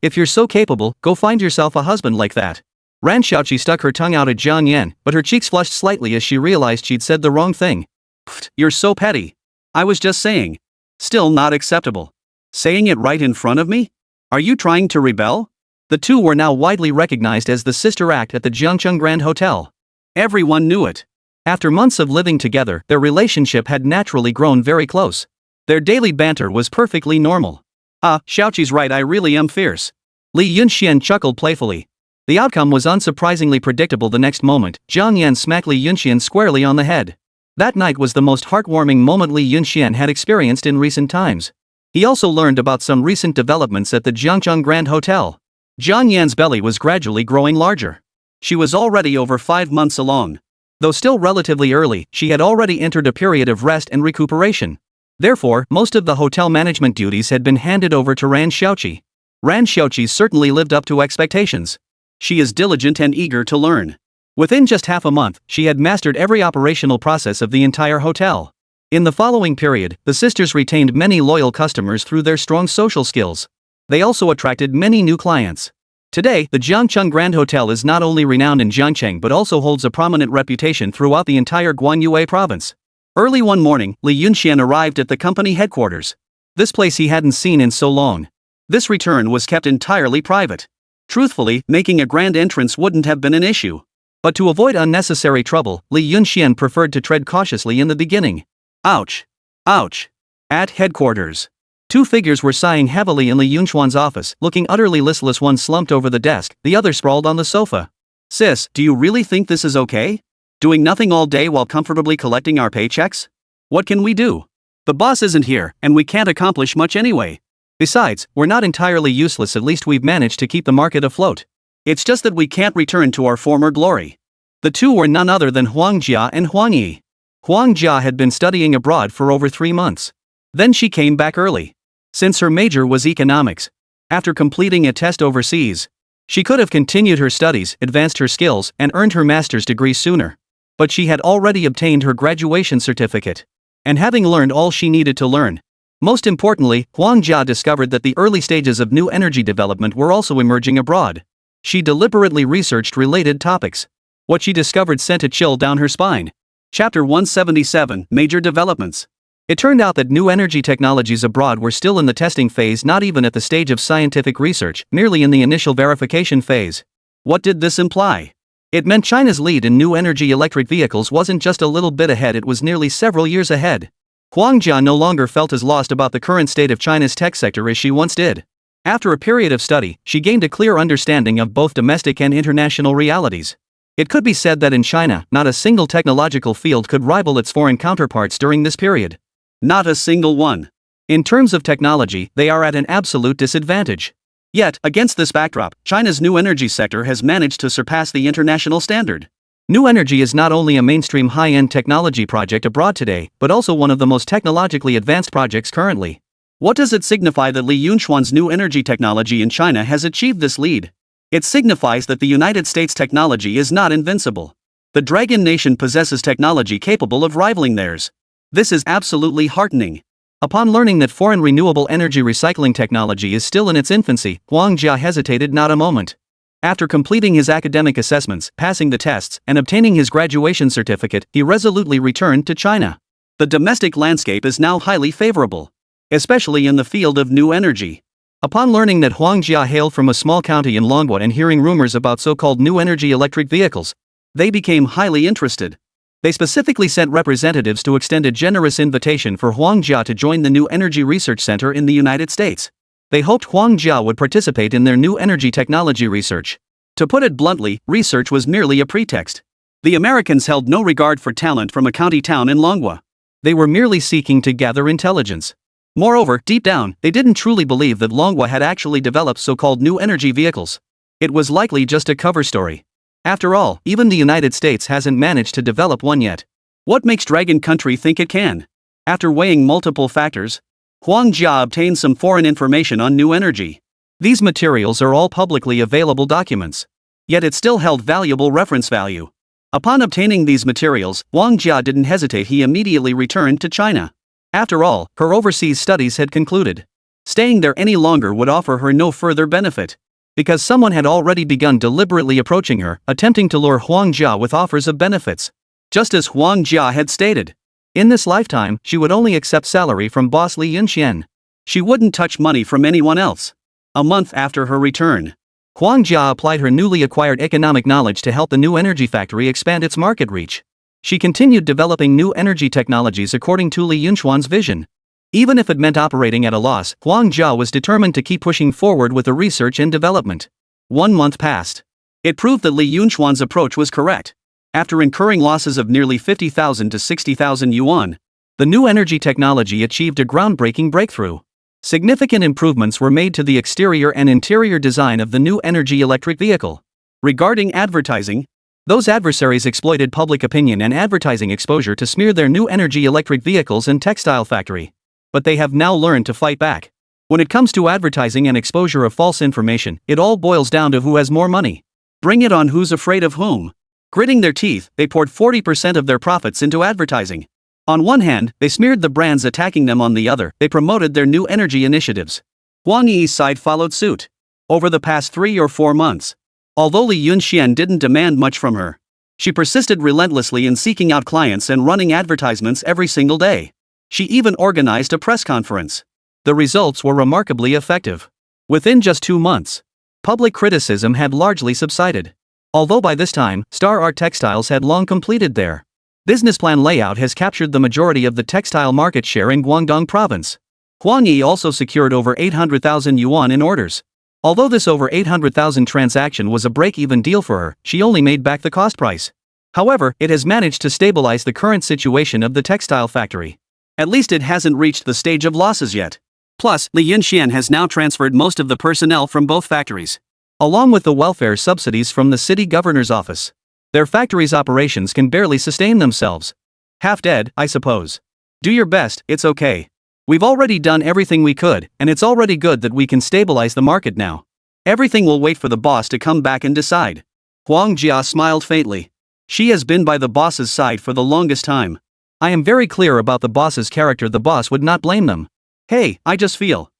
If you're so capable, go find yourself a husband like that. Ran Xiaoqi stuck her tongue out at Jiang Yan, but her cheeks flushed slightly as she realized she'd said the wrong thing. Pfft, you're so petty. I was just saying. Still not acceptable. Saying it right in front of me? Are you trying to rebel? The two were now widely recognized as the sister act at the Jiangcheng Grand Hotel. Everyone knew it. After months of living together, their relationship had naturally grown very close. Their daily banter was perfectly normal. Xiaoqi's right, I really am fierce. Li Yunxian chuckled playfully. The outcome was unsurprisingly predictable. The next moment, Jiang Yan smacked Li Yunxian squarely on the head. That night was the most heartwarming moment Li Yunxian had experienced in recent times. He also learned about some recent developments at the Jiangcheng Grand Hotel. Jiang Yan's belly was gradually growing larger. She was already over 5 months along. Though still relatively early, she had already entered a period of rest and recuperation. Therefore, most of the hotel management duties had been handed over to Ran Xiaoqi. Ran Xiaoqi certainly lived up to expectations. She is diligent and eager to learn. Within just half a month, she had mastered every operational process of the entire hotel. In the following period, the sisters retained many loyal customers through their strong social skills. They also attracted many new clients. Today, the Jiangcheng Grand Hotel is not only renowned in Jiangcheng but also holds a prominent reputation throughout the entire Guanyue province. Early one morning, Li Yunxian arrived at the company headquarters. This place he hadn't seen in so long. This return was kept entirely private. Truthfully, making a grand entrance wouldn't have been an issue. But to avoid unnecessary trouble, Li Yunxian preferred to tread cautiously in the beginning. Ouch. Ouch. At headquarters. Two figures were sighing heavily in Li Yunchuan's office, looking utterly listless. One slumped over the desk, the other sprawled on the sofa. Sis, do you really think this is okay? Doing nothing all day while comfortably collecting our paychecks? What can we do? The boss isn't here, and we can't accomplish much anyway. Besides, we're not entirely useless, at least we've managed to keep the market afloat. It's just that we can't return to our former glory. The two were none other than Huang Jia and Huang Yi. Huang Jia had been studying abroad for over 3 months. Then she came back early. Since her major was economics, after completing a test overseas, she could have continued her studies, advanced her skills, and earned her master's degree sooner. But she had already obtained her graduation certificate. And having learned all she needed to learn, most importantly, Huang Jia discovered that the early stages of new energy development were also emerging abroad. She deliberately researched related topics. What she discovered sent a chill down her spine. Chapter 177, Major Developments. It turned out that new energy technologies abroad were still in the testing phase, not even at the stage of scientific research, merely in the initial verification phase. What did this imply? It meant China's lead in new energy electric vehicles wasn't just a little bit ahead, it was nearly several years ahead. Huang Jia no longer felt as lost about the current state of China's tech sector as she once did. After a period of study, she gained a clear understanding of both domestic and international realities. It could be said that in China, not a single technological field could rival its foreign counterparts during this period. Not a single one. In terms of technology, they are at an absolute disadvantage. Yet, against this backdrop, China's new energy sector has managed to surpass the international standard. New energy is not only a mainstream high-end technology project abroad today, but also one of the most technologically advanced projects currently. What does it signify that Li Yunxuan's new energy technology in China has achieved this lead? It signifies that the United States technology is not invincible. The Dragon Nation possesses technology capable of rivaling theirs. This is absolutely heartening. Upon learning that foreign renewable energy recycling technology is still in its infancy, Huang Jia hesitated not a moment. After completing his academic assessments, passing the tests, and obtaining his graduation certificate, he resolutely returned to China. The domestic landscape is now highly favorable, especially in the field of new energy. Upon learning that Huang Jia hailed from a small county in Manhwa and hearing rumors about so-called new energy electric vehicles, they became highly interested. They specifically sent representatives to extend a generous invitation for Huang Jia to join the New Energy Research Center in the United States. They hoped Huang Jia would participate in their new energy technology research. To put it bluntly, research was merely a pretext. The Americans held no regard for talent from a county town in Manhwa. They were merely seeking to gather intelligence. Moreover, deep down, they didn't truly believe that Manhwa had actually developed so-called new energy vehicles. It was likely just a cover story. After all, even the United States hasn't managed to develop one yet. What makes Dragon Country think it can? After weighing multiple factors, Huang Jia obtained some foreign information on new energy. These materials are all publicly available documents. Yet it still held valuable reference value. Upon obtaining these materials, Huang Jia didn't hesitate, he immediately returned to China. After all, her overseas studies had concluded. Staying there any longer would offer her no further benefit. Because someone had already begun deliberately approaching her, attempting to lure Huang Jia with offers of benefits. Just as Huang Jia had stated. In this lifetime, she would only accept salary from boss Li Yunxian. She wouldn't touch money from anyone else. A month after her return, Huang Jia applied her newly acquired economic knowledge to help the new energy factory expand its market reach. She continued developing new energy technologies according to Li Yunxuan's vision. Even if it meant operating at a loss, Huang Jia was determined to keep pushing forward with the research and development. 1 month passed. It proved that Li Yunxuan's approach was correct. After incurring losses of nearly 50,000 to 60,000 yuan, the new energy technology achieved a groundbreaking breakthrough. Significant improvements were made to the exterior and interior design of the new energy electric vehicle. Regarding advertising, those adversaries exploited public opinion and advertising exposure to smear their new energy electric vehicles and textile factory. But they have now learned to fight back. When it comes to advertising and exposure of false information, it all boils down to who has more money. Bring it on, who's afraid of whom. Gritting their teeth, they poured 40% of their profits into advertising. On one hand, they smeared the brands attacking them, on the other, they promoted their new energy initiatives. Huang Yi's side followed suit. Over the past 3 or 4 months, although Li Yunxian didn't demand much from her, she persisted relentlessly in seeking out clients and running advertisements every single day. She even organized a press conference. The results were remarkably effective. Within just 2 months, public criticism had largely subsided. Although by this time, Star Art Textiles had long completed their business plan layout, has captured the majority of the textile market share in Guangdong province. Huang Yi also secured over 800,000 yuan in orders. Although this over 800,000 transaction was a break-even deal for her, she only made back the cost price. However, it has managed to stabilize the current situation of the textile factory. At least it hasn't reached the stage of losses yet. Plus, Li Yunxian has now transferred most of the personnel from both factories, along with the welfare subsidies from the city governor's office. Their factory's operations can barely sustain themselves. Half dead, I suppose. Do your best, it's okay. We've already done everything we could, and it's already good that we can stabilize the market now. Everything will wait for the boss to come back and decide. Huang Jia smiled faintly. She has been by the boss's side for the longest time. I am very clear about the boss's character. The boss would not blame them. Hey, I just feel.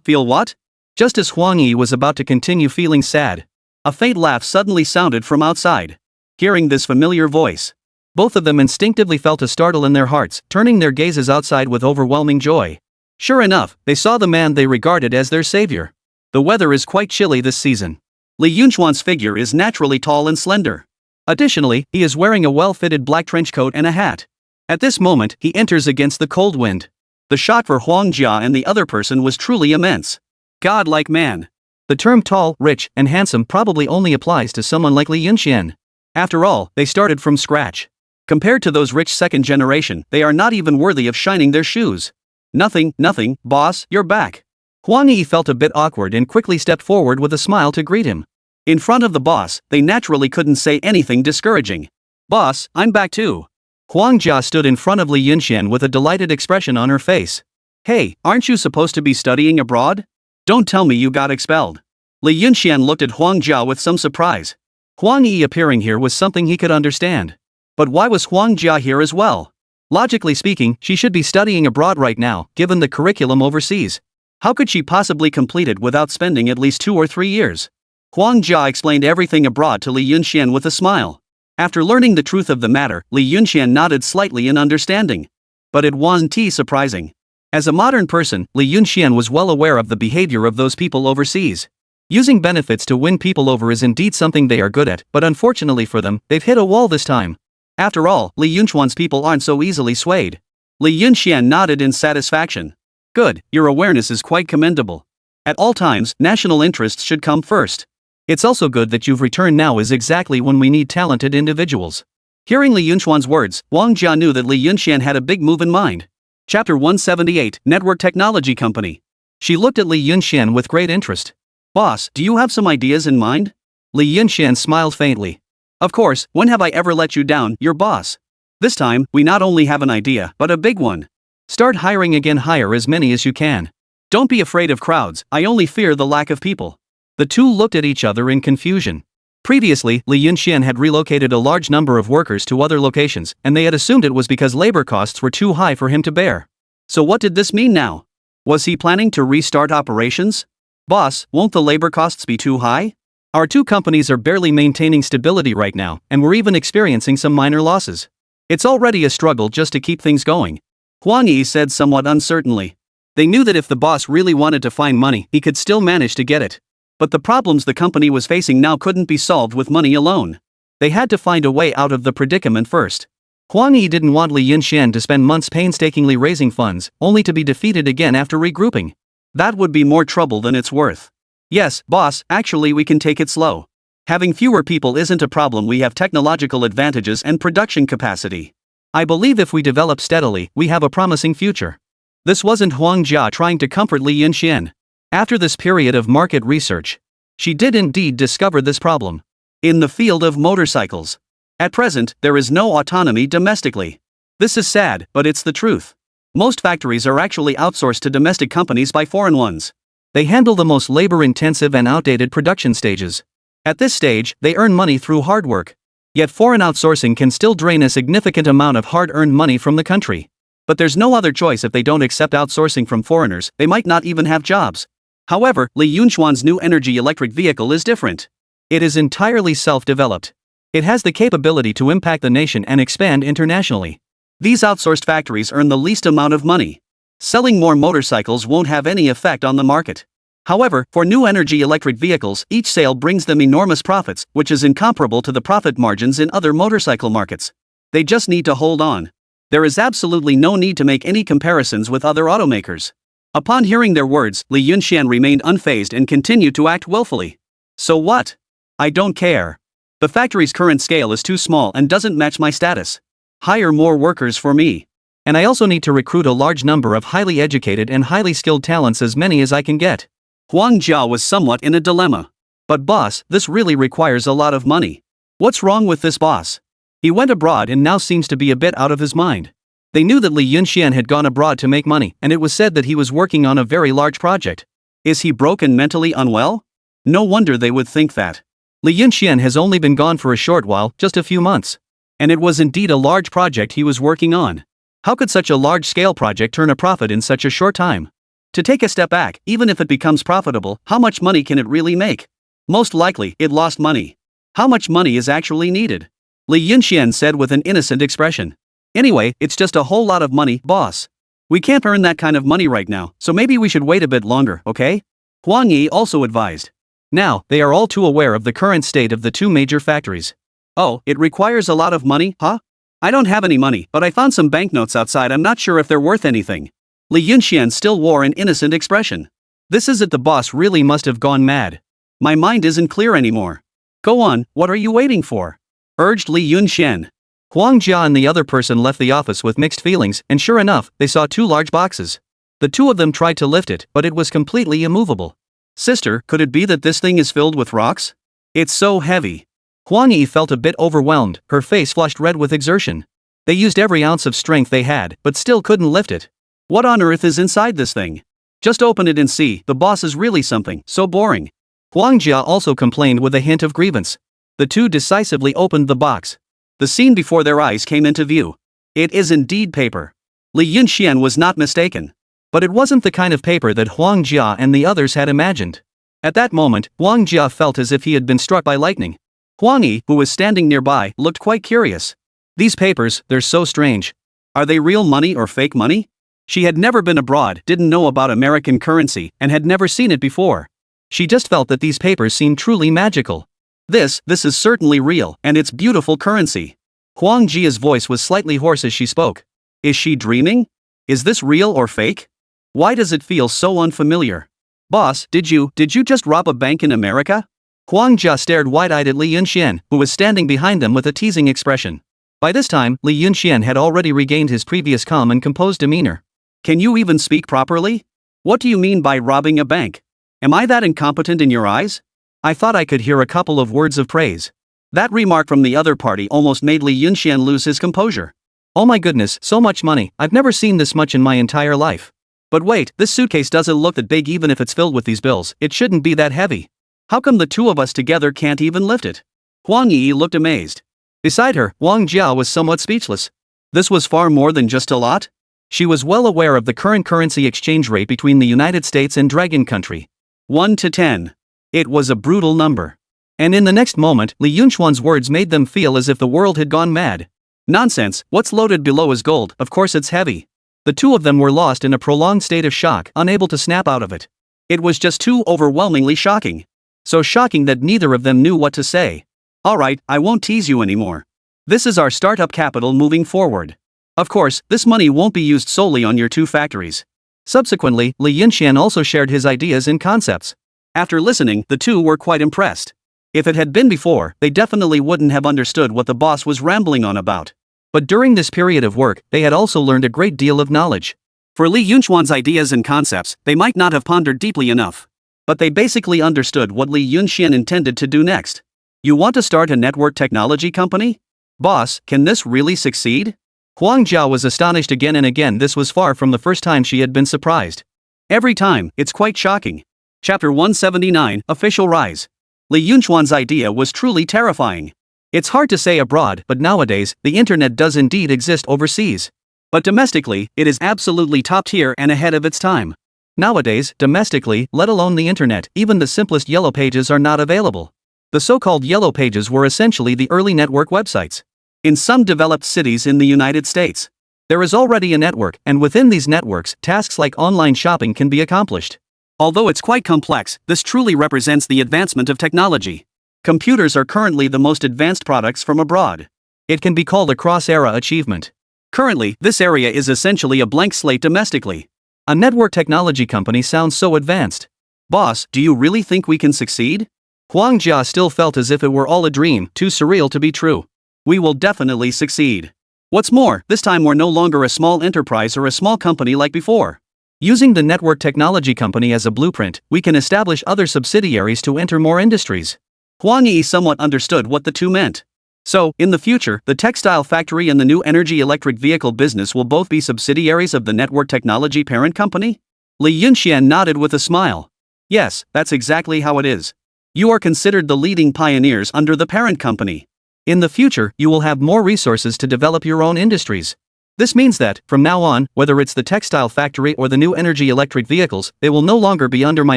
Feel what? Just as Huang Yi was about to continue feeling sad, a faint laugh suddenly sounded from outside. Hearing this familiar voice, both of them instinctively felt a startle in their hearts, turning their gazes outside with overwhelming joy. Sure enough, they saw the man they regarded as their savior. The weather is quite chilly this season. Li Yunxuan's figure is naturally tall and slender. Additionally, he is wearing a well-fitted black trench coat and a hat. At this moment, he enters against the cold wind. The shock for Huang Jia and the other person was truly immense. God-like man. The term tall, rich, and handsome probably only applies to someone like Li Yunxian. After all, they started from scratch. Compared to those rich second generation, they are not even worthy of shining their shoes. Nothing, boss, you're back. Huang Yi felt a bit awkward and quickly stepped forward with a smile to greet him. In front of the boss, they naturally couldn't say anything discouraging. Boss, I'm back too. Huang Jia stood in front of Li Yunxian with a delighted expression on her face. Hey, aren't you supposed to be studying abroad? Don't tell me you got expelled. Li Yunxian looked at Huang Jia with some surprise. Huang Yi appearing here was something he could understand. But why was Huang Jia here as well? Logically speaking, she should be studying abroad right now, given the curriculum overseas. How could she possibly complete it without spending at least 2 or 3 years? Huang Jia explained everything abroad to Li Yunxian with a smile. After learning the truth of the matter, Li Yunxian nodded slightly in understanding. But it wasn't surprising. As a modern person, Li Yunxian was well aware of the behavior of those people overseas. Using benefits to win people over is indeed something they are good at, but unfortunately for them, they've hit a wall this time. After all, Li Yunxuan's people aren't so easily swayed. Li Yunxian nodded in satisfaction. Good, your awareness is quite commendable. At all times, national interests should come first. It's also good that you've returned. Now is exactly when we need talented individuals. Hearing Li Yunxuan's words, Huang Jia knew that Li Yunxian had a big move in mind. Chapter 178, Network Technology Company. She looked at Li Yunxian with great interest. Boss, do you have some ideas in mind? Li Yunxian smiled faintly. Of course, when have I ever let you down, your boss? This time, we not only have an idea, but a big one. Start hiring again, hire as many as you can. Don't be afraid of crowds, I only fear the lack of people. The two looked at each other in confusion. Previously, Li Yunxian had relocated a large number of workers to other locations, and they had assumed it was because labor costs were too high for him to bear. So what did this mean now? Was he planning to restart operations? Boss, won't the labor costs be too high? Our two companies are barely maintaining stability right now, and we're even experiencing some minor losses. It's already a struggle just to keep things going. Huang Yi said somewhat uncertainly. They knew that if the boss really wanted to find money, he could still manage to get it. But the problems the company was facing now couldn't be solved with money alone. They had to find a way out of the predicament first. Huang Yi didn't want Li Yunxian to spend months painstakingly raising funds, only to be defeated again after regrouping. That would be more trouble than it's worth. Yes, boss, actually we can take it slow. Having fewer people isn't a problem. We have technological advantages and production capacity. I believe if we develop steadily, we have a promising future. This wasn't Huang Jia trying to comfort Li Yunxian. After this period of market research, she did indeed discover this problem. In the field of motorcycles. At present, there is no autonomy domestically. This is sad, but it's the truth. Most factories are actually outsourced to domestic companies by foreign ones. They handle the most labor-intensive and outdated production stages. At this stage, they earn money through hard work. Yet foreign outsourcing can still drain a significant amount of hard-earned money from the country. But there's no other choice. If they don't accept outsourcing from foreigners, they might not even have jobs. However, Li Yunxuan's new energy electric vehicle is different. It is entirely self-developed. It has the capability to impact the nation and expand internationally. These outsourced factories earn the least amount of money. Selling more motorcycles won't have any effect on the market. However, for new energy electric vehicles, each sale brings them enormous profits, which is incomparable to the profit margins in other motorcycle markets. They just need to hold on. There is absolutely no need to make any comparisons with other automakers. Upon hearing their words, Li Yunxian remained unfazed and continued to act willfully. So what? I don't care. The factory's current scale is too small and doesn't match my status. Hire more workers for me. And I also need to recruit a large number of highly educated and highly skilled talents, as many as I can get. Huang Jia was somewhat in a dilemma. But boss, this really requires a lot of money. What's wrong with this boss? He went abroad and now seems to be a bit out of his mind. They knew that Li Yunxian had gone abroad to make money, and it was said that he was working on a very large project. Is he broke and mentally unwell? No wonder they would think that. Li Yunxian has only been gone for a short while, just a few months. And it was indeed a large project he was working on. How could such a large-scale project turn a profit in such a short time? To take a step back, even if it becomes profitable, how much money can it really make? Most likely, it lost money. How much money is actually needed? Li Yunxian said with an innocent expression. Anyway, it's just a whole lot of money, boss. We can't earn that kind of money right now, so maybe we should wait a bit longer, okay? Huang Yi also advised. Now, they are all too aware of the current state of the two major factories. Oh, it requires a lot of money, huh? I don't have any money, but I found some banknotes outside. I'm not sure if they're worth anything. Li Yunxian still wore an innocent expression. This is it, the boss really must have gone mad. My mind isn't clear anymore. Go on, what are you waiting for? Urged Li Yunxian. Huang Jia and the other person left the office with mixed feelings, and sure enough, they saw two large boxes. The two of them tried to lift it, but it was completely immovable. Sister, could it be that this thing is filled with rocks? It's so heavy. Huang Yi felt a bit overwhelmed, her face flushed red with exertion. They used every ounce of strength they had, but still couldn't lift it. What on earth is inside this thing? Just open it and see, the boss is really something, so boring. Huang Jia also complained with a hint of grievance. The two decisively opened the box. The scene before their eyes came into view. It is indeed paper. Li Yunxian was not mistaken. But it wasn't the kind of paper that Huang Jia and the others had imagined. At that moment, Huang Jia felt as if he had been struck by lightning. Huang Yi, who was standing nearby, looked quite curious. These papers, they're so strange. Are they real money or fake money? She had never been abroad, didn't know about American currency, and had never seen it before. She just felt that these papers seemed truly magical. This is certainly real, and it's beautiful currency. Huang Jia's voice was slightly hoarse as she spoke. Is she dreaming? Is this real or fake? Why does it feel so unfamiliar? Boss, did you just rob a bank in America? Huang Jia stared wide-eyed at Li Yunxian, who was standing behind them with a teasing expression. By this time, Li Yunxian had already regained his previous calm and composed demeanor. Can you even speak properly? What do you mean by robbing a bank? Am I that incompetent in your eyes? I thought I could hear a couple of words of praise. That remark from the other party almost made Li Yunxian lose his composure. Oh my goodness, so much money, I've never seen this much in my entire life. But wait, this suitcase doesn't look that big. Even if it's filled with these bills, it shouldn't be that heavy. How come the two of us together can't even lift it? Huang Yi looked amazed. Beside her, Huang Jia was somewhat speechless. This was far more than just a lot. She was well aware of the current currency exchange rate between the United States and Dragon Country. 1 to 10. It was a brutal number. And in the next moment, Li Yunxuan's words made them feel as if the world had gone mad. Nonsense, what's loaded below is gold, of course it's heavy. The two of them were lost in a prolonged state of shock, unable to snap out of it. It was just too overwhelmingly shocking. So shocking that neither of them knew what to say. Alright, I won't tease you anymore. This is our startup capital moving forward. Of course, this money won't be used solely on your two factories. Subsequently, Li Yunxian also shared his ideas and concepts. After listening, the two were quite impressed. If it had been before, they definitely wouldn't have understood what the boss was rambling on about. But during this period of work, they had also learned a great deal of knowledge. For Li Yunxuan's ideas and concepts, they might not have pondered deeply enough. But they basically understood what Li Yunxian intended to do next. You want to start a network technology company? Boss, can this really succeed? Huang Jia was astonished again and again. This was far from the first time she had been surprised. Every time, it's quite shocking. Chapter 179, Official Rise. Li Yunxuan's idea was truly terrifying. It's hard to say abroad, but nowadays, the internet does indeed exist overseas. But domestically, it is absolutely top tier and ahead of its time. Nowadays, domestically, let alone the internet, even the simplest yellow pages are not available. The so-called yellow pages were essentially the early network websites. In some developed cities in the United States, there is already a network, and within these networks, tasks like online shopping can be accomplished. Although it's quite complex, this truly represents the advancement of technology. Computers are currently the most advanced products from abroad. It can be called a cross-era achievement. Currently, this area is essentially a blank slate domestically. A network technology company sounds so advanced. Boss, do you really think we can succeed? Huang Jia still felt as if it were all a dream, too surreal to be true. We will definitely succeed. What's more, this time we're no longer a small enterprise or a small company like before. Using the network technology company as a blueprint, we can establish other subsidiaries to enter more industries. Huang Yi somewhat understood what the two meant. So, in the future, the textile factory and the new energy electric vehicle business will both be subsidiaries of the network technology parent company? Li Yunxian nodded with a smile. Yes, that's exactly how it is. You are considered the leading pioneers under the parent company. In the future, you will have more resources to develop your own industries. This means that, from now on, whether it's the textile factory or the new energy electric vehicles, they will no longer be under my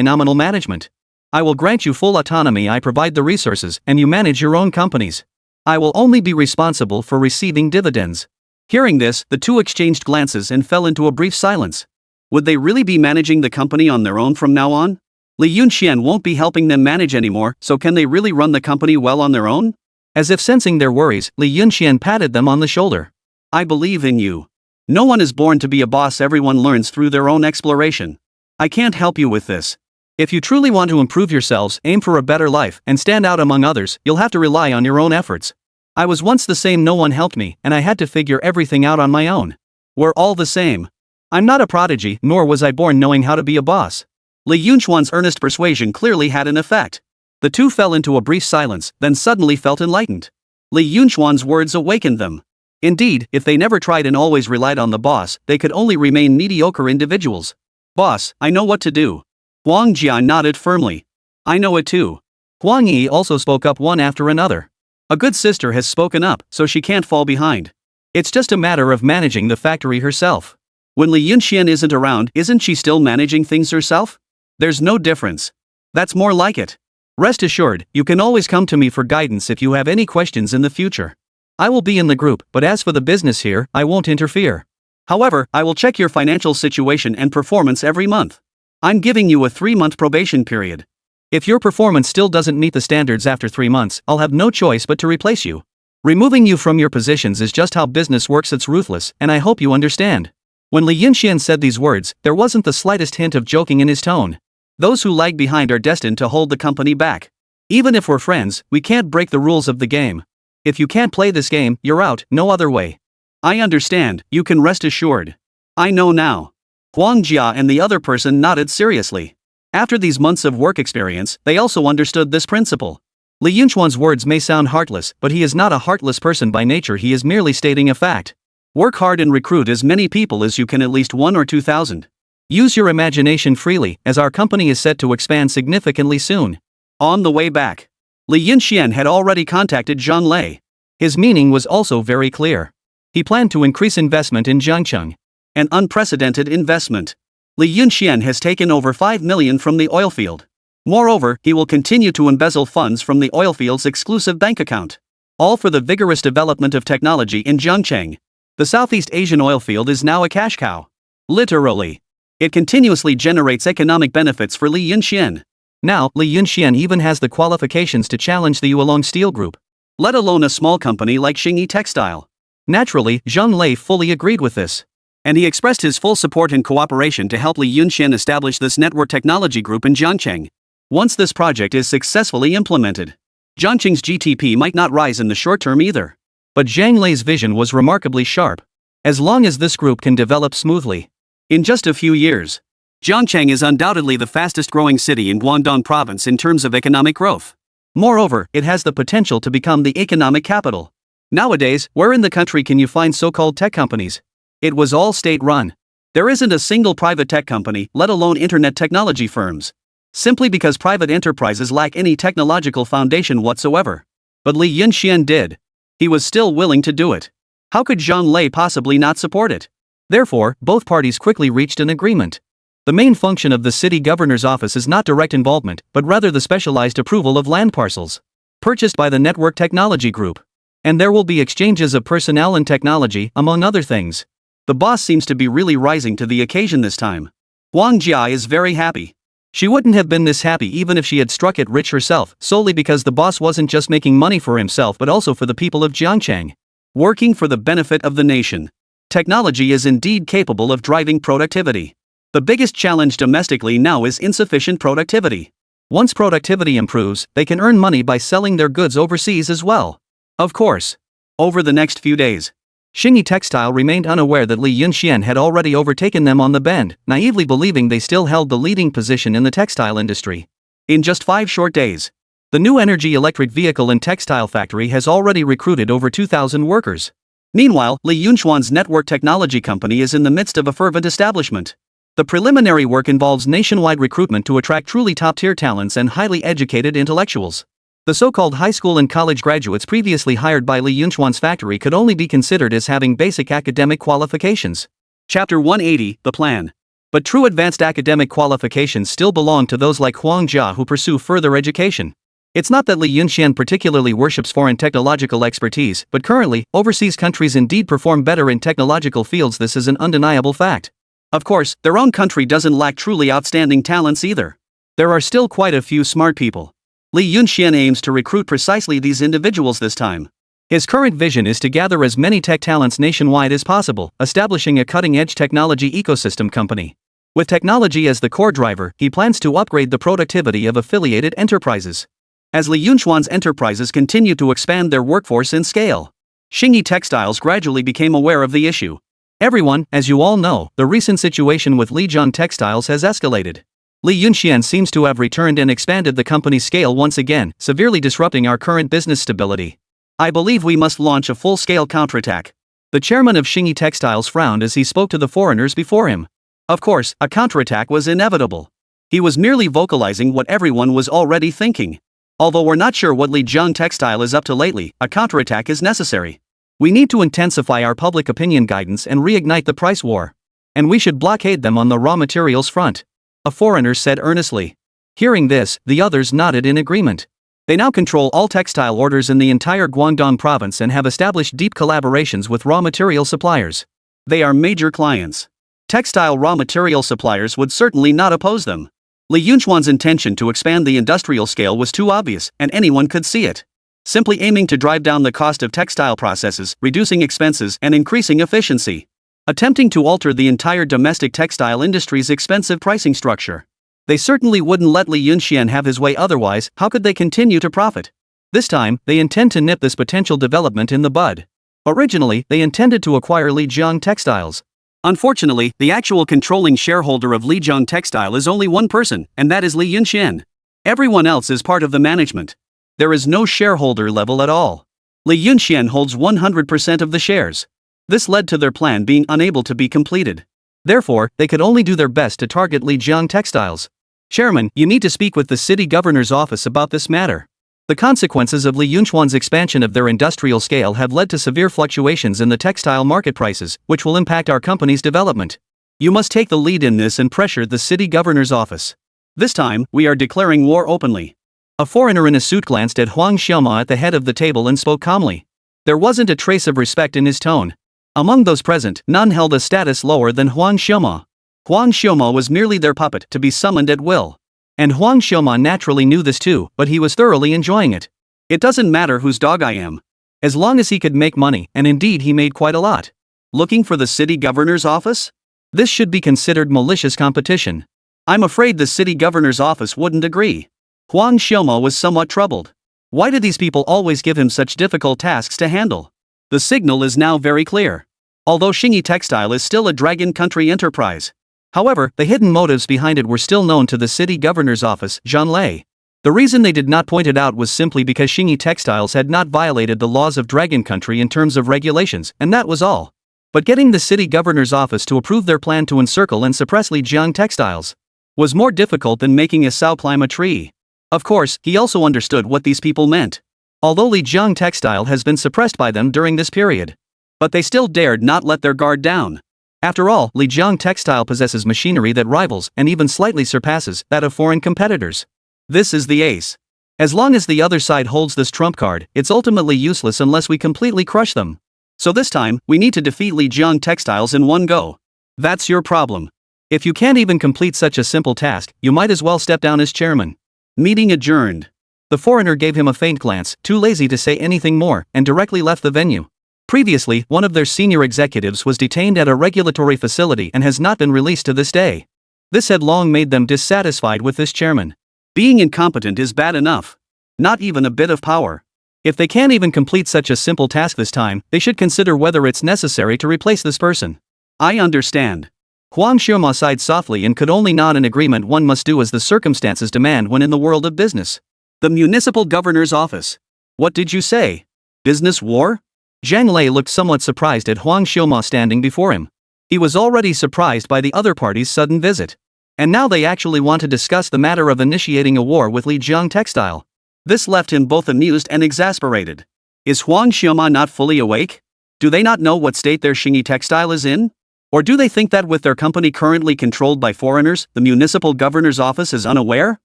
nominal management. I will grant you full autonomy. I provide the resources, and you manage your own companies. I will only be responsible for receiving dividends. Hearing this, the two exchanged glances and fell into a brief silence. Would they really be managing the company on their own from now on? Li Yunxian won't be helping them manage anymore, so can they really run the company well on their own? As if sensing their worries, Li Yunxian patted them on the shoulder. I believe in you. No one is born to be a boss, everyone learns through their own exploration. I can't help you with this. If you truly want to improve yourselves, aim for a better life, and stand out among others, you'll have to rely on your own efforts. I was once the same, no one helped me, and I had to figure everything out on my own. We're all the same. I'm not a prodigy, nor was I born knowing how to be a boss. Li Yunxuan's earnest persuasion clearly had an effect. The two fell into a brief silence, then suddenly felt enlightened. Li Yunxuan's words awakened them. Indeed, if they never tried and always relied on the boss, they could only remain mediocre individuals. Boss, I know what to do. Huang Jia nodded firmly. I know it too. Huang Yi also spoke up one after another. A good sister has spoken up, so she can't fall behind. It's just a matter of managing the factory herself. When Li Yunxian isn't around, isn't she still managing things herself? There's no difference. That's more like it. Rest assured, you can always come to me for guidance if you have any questions in the future. I will be in the group, but as for the business here, I won't interfere. However, I will check your financial situation and performance every month. I'm giving you a 3-month probation period. If your performance still doesn't meet the standards after 3 months, I'll have no choice but to replace you. Removing you from your positions is just how business works. It's ruthless, and I hope you understand. When Li Yunxian said these words, there wasn't the slightest hint of joking in his tone. Those who lag behind are destined to hold the company back. Even if we're friends, we can't break the rules of the game. If you can't play this game, you're out, no other way. I understand, you can rest assured. I know now. Huang Jia and the other person nodded seriously. After these months of work experience, they also understood this principle. Li Yunxuan's words may sound heartless, but he is not a heartless person by nature. He is merely stating a fact. Work hard and recruit as many people as you can, at least 1 or 2,000. Use your imagination freely, as our company is set to expand significantly soon. On the way back, Li Yunxian had already contacted Zhang Lei. His meaning was also very clear. He planned to increase investment in Jiangcheng. An unprecedented investment. Li Yunxian has taken over 5 million from the oil field. Moreover, he will continue to embezzle funds from the oil field's exclusive bank account. All for the vigorous development of technology in Jiangcheng. The Southeast Asian oil field is now a cash cow. Literally. It continuously generates economic benefits for Li Yunxian. Now, Li Yunxian even has the qualifications to challenge the Yuelong Steel Group. Let alone a small company like Xingyi Textile. Naturally, Zhang Lei fully agreed with this. And he expressed his full support and cooperation to help Li Yunxian establish this network technology group in Jiangcheng. Once this project is successfully implemented, Jiangcheng's GTP might not rise in the short term either. But Zhang Lei's vision was remarkably sharp. As long as this group can develop smoothly, in just a few years, Jiangcheng is undoubtedly the fastest growing city in Guangdong province in terms of economic growth. Moreover, it has the potential to become the economic capital. Nowadays, where in the country can you find so-called tech companies? It was all state-run. There isn't a single private tech company, let alone internet technology firms. Simply because private enterprises lack any technological foundation whatsoever. But Li Yunxian did. He was still willing to do it. How could Zhang Lei possibly not support it? Therefore, both parties quickly reached an agreement. The main function of the city governor's office is not direct involvement, but rather the specialized approval of land parcels purchased by the network technology group. And there will be exchanges of personnel and technology, among other things. The boss seems to be really rising to the occasion this time. Huang Jia is very happy. She wouldn't have been this happy even if she had struck it rich herself, solely because the boss wasn't just making money for himself but also for the people of Jiangcheng. Working for the benefit of the nation. Technology is indeed capable of driving productivity. The biggest challenge domestically now is insufficient productivity. Once productivity improves, they can earn money by selling their goods overseas as well. Of course. Over the next few days, Xingyi Textile remained unaware that Li Yunxian had already overtaken them on the bend, naively believing they still held the leading position in the textile industry. In just 5 short days, the new energy electric vehicle and textile factory has already recruited over 2,000 workers. Meanwhile, Li Yunxuan's network technology company is in the midst of a fervent establishment. The preliminary work involves nationwide recruitment to attract truly top-tier talents and highly educated intellectuals. The so-called high school and college graduates previously hired by Li Yunxuan's factory could only be considered as having basic academic qualifications. Chapter 180, The Plan. But true advanced academic qualifications still belong to those like Huang Jia who pursue further education. It's not that Li Yunxian particularly worships foreign technological expertise, but currently, overseas countries indeed perform better in technological fields. This is an undeniable fact. Of course, their own country doesn't lack truly outstanding talents either. There are still quite a few smart people. Li Yunxian aims to recruit precisely these individuals this time. His current vision is to gather as many tech talents nationwide as possible, establishing a cutting-edge technology ecosystem company. With technology as the core driver, he plans to upgrade the productivity of affiliated enterprises. As Li Yunxuan's enterprises continue to expand their workforce and scale, Xingyi Textiles gradually became aware of the issue. Everyone, as you all know, the recent situation with Lijiang Textiles has escalated. Li Yunxian seems to have returned and expanded the company's scale once again, severely disrupting our current business stability. I believe we must launch a full-scale counterattack. The chairman of Xingyi Textiles frowned as he spoke to the foreigners before him. Of course, a counterattack was inevitable. He was merely vocalizing what everyone was already thinking. Although we're not sure what Lijiang Textile is up to lately, a counterattack is necessary. We need to intensify our public opinion guidance and reignite the price war. And we should blockade them on the raw materials front. A foreigner said earnestly. Hearing this, the others nodded in agreement. They now control all textile orders in the entire Guangdong province and have established deep collaborations with raw material suppliers. They are major clients. Textile raw material suppliers would certainly not oppose them. Li Yunxuan's intention to expand the industrial scale was too obvious, and anyone could see it. Simply aiming to drive down the cost of textile processes, reducing expenses, and increasing efficiency. Attempting to alter the entire domestic textile industry's expensive pricing structure. They certainly wouldn't let Li Yunxian have his way, otherwise, how could they continue to profit? This time, they intend to nip this potential development in the bud. Originally, they intended to acquire Lijiang Textiles. Unfortunately, the actual controlling shareholder of Lijiang Textile is only one person, and that is Li Yunxian. Everyone else is part of the management. There is no shareholder level at all. Li Yunxian holds 100% of the shares. This led to their plan being unable to be completed. Therefore, they could only do their best to target Lijiang Textiles. Chairman, you need to speak with the city governor's office about this matter. The consequences of Li Yunxuan's expansion of their industrial scale have led to severe fluctuations in the textile market prices, which will impact our company's development. You must take the lead in this and pressure the city governor's office. This time, we are declaring war openly. A foreigner in a suit glanced at Huang Xiaoma at the head of the table and spoke calmly. There wasn't a trace of respect in his tone. Among those present, none held a status lower than Huang Xiaoma. Huang Xiaoma was merely their puppet to be summoned at will. And Huang Xiaoma naturally knew this too, but he was thoroughly enjoying it. It doesn't matter whose dog I am. As long as he could make money, and indeed he made quite a lot. Looking for the city governor's office? This should be considered malicious competition. I'm afraid the city governor's office wouldn't agree. Huang Xiaoma was somewhat troubled. Why do these people always give him such difficult tasks to handle? The signal is now very clear. Although Xingyi Textile is still a dragon country enterprise. However, the hidden motives behind it were still known to the city governor's office, Zhan Lei. The reason they did not point it out was simply because Xingyi Textiles had not violated the laws of Dragon Country in terms of regulations, and that was all. But getting the city governor's office to approve their plan to encircle and suppress Lijiang Textiles was more difficult than making a sow climb a tree. Of course, he also understood what these people meant. Although Lijiang Textile has been suppressed by them during this period. But they still dared not let their guard down. After all, Lijiang Textile possesses machinery that rivals and even slightly surpasses that of foreign competitors. This is the ace. As long as the other side holds this trump card, it's ultimately useless unless we completely crush them. So this time, we need to defeat Lijiang Textiles in one go. That's your problem. If you can't even complete such a simple task, you might as well step down as chairman. Meeting adjourned. The foreigner gave him a faint glance, too lazy to say anything more, and directly left the venue. Previously, one of their senior executives was detained at a regulatory facility and has not been released to this day. This had long made them dissatisfied with this chairman. Being incompetent is bad enough. Not even a bit of power. If they can't even complete such a simple task this time, they should consider whether it's necessary to replace this person. I understand. Huang Xiaoma sighed softly and could only nod in agreement. One must do as the circumstances demand when in the world of business. The municipal governor's office. What did you say? Business war? Zhang Lei looked somewhat surprised at Huang Xiaoma standing before him. He was already surprised by the other party's sudden visit. And now they actually want to discuss the matter of initiating a war with Lijiang Textile. This left him both amused and exasperated. Is Huang Xiaoma not fully awake? Do they not know what state their Xingyi Textile is in? Or do they think that with their company currently controlled by foreigners, the municipal governor's office is unaware?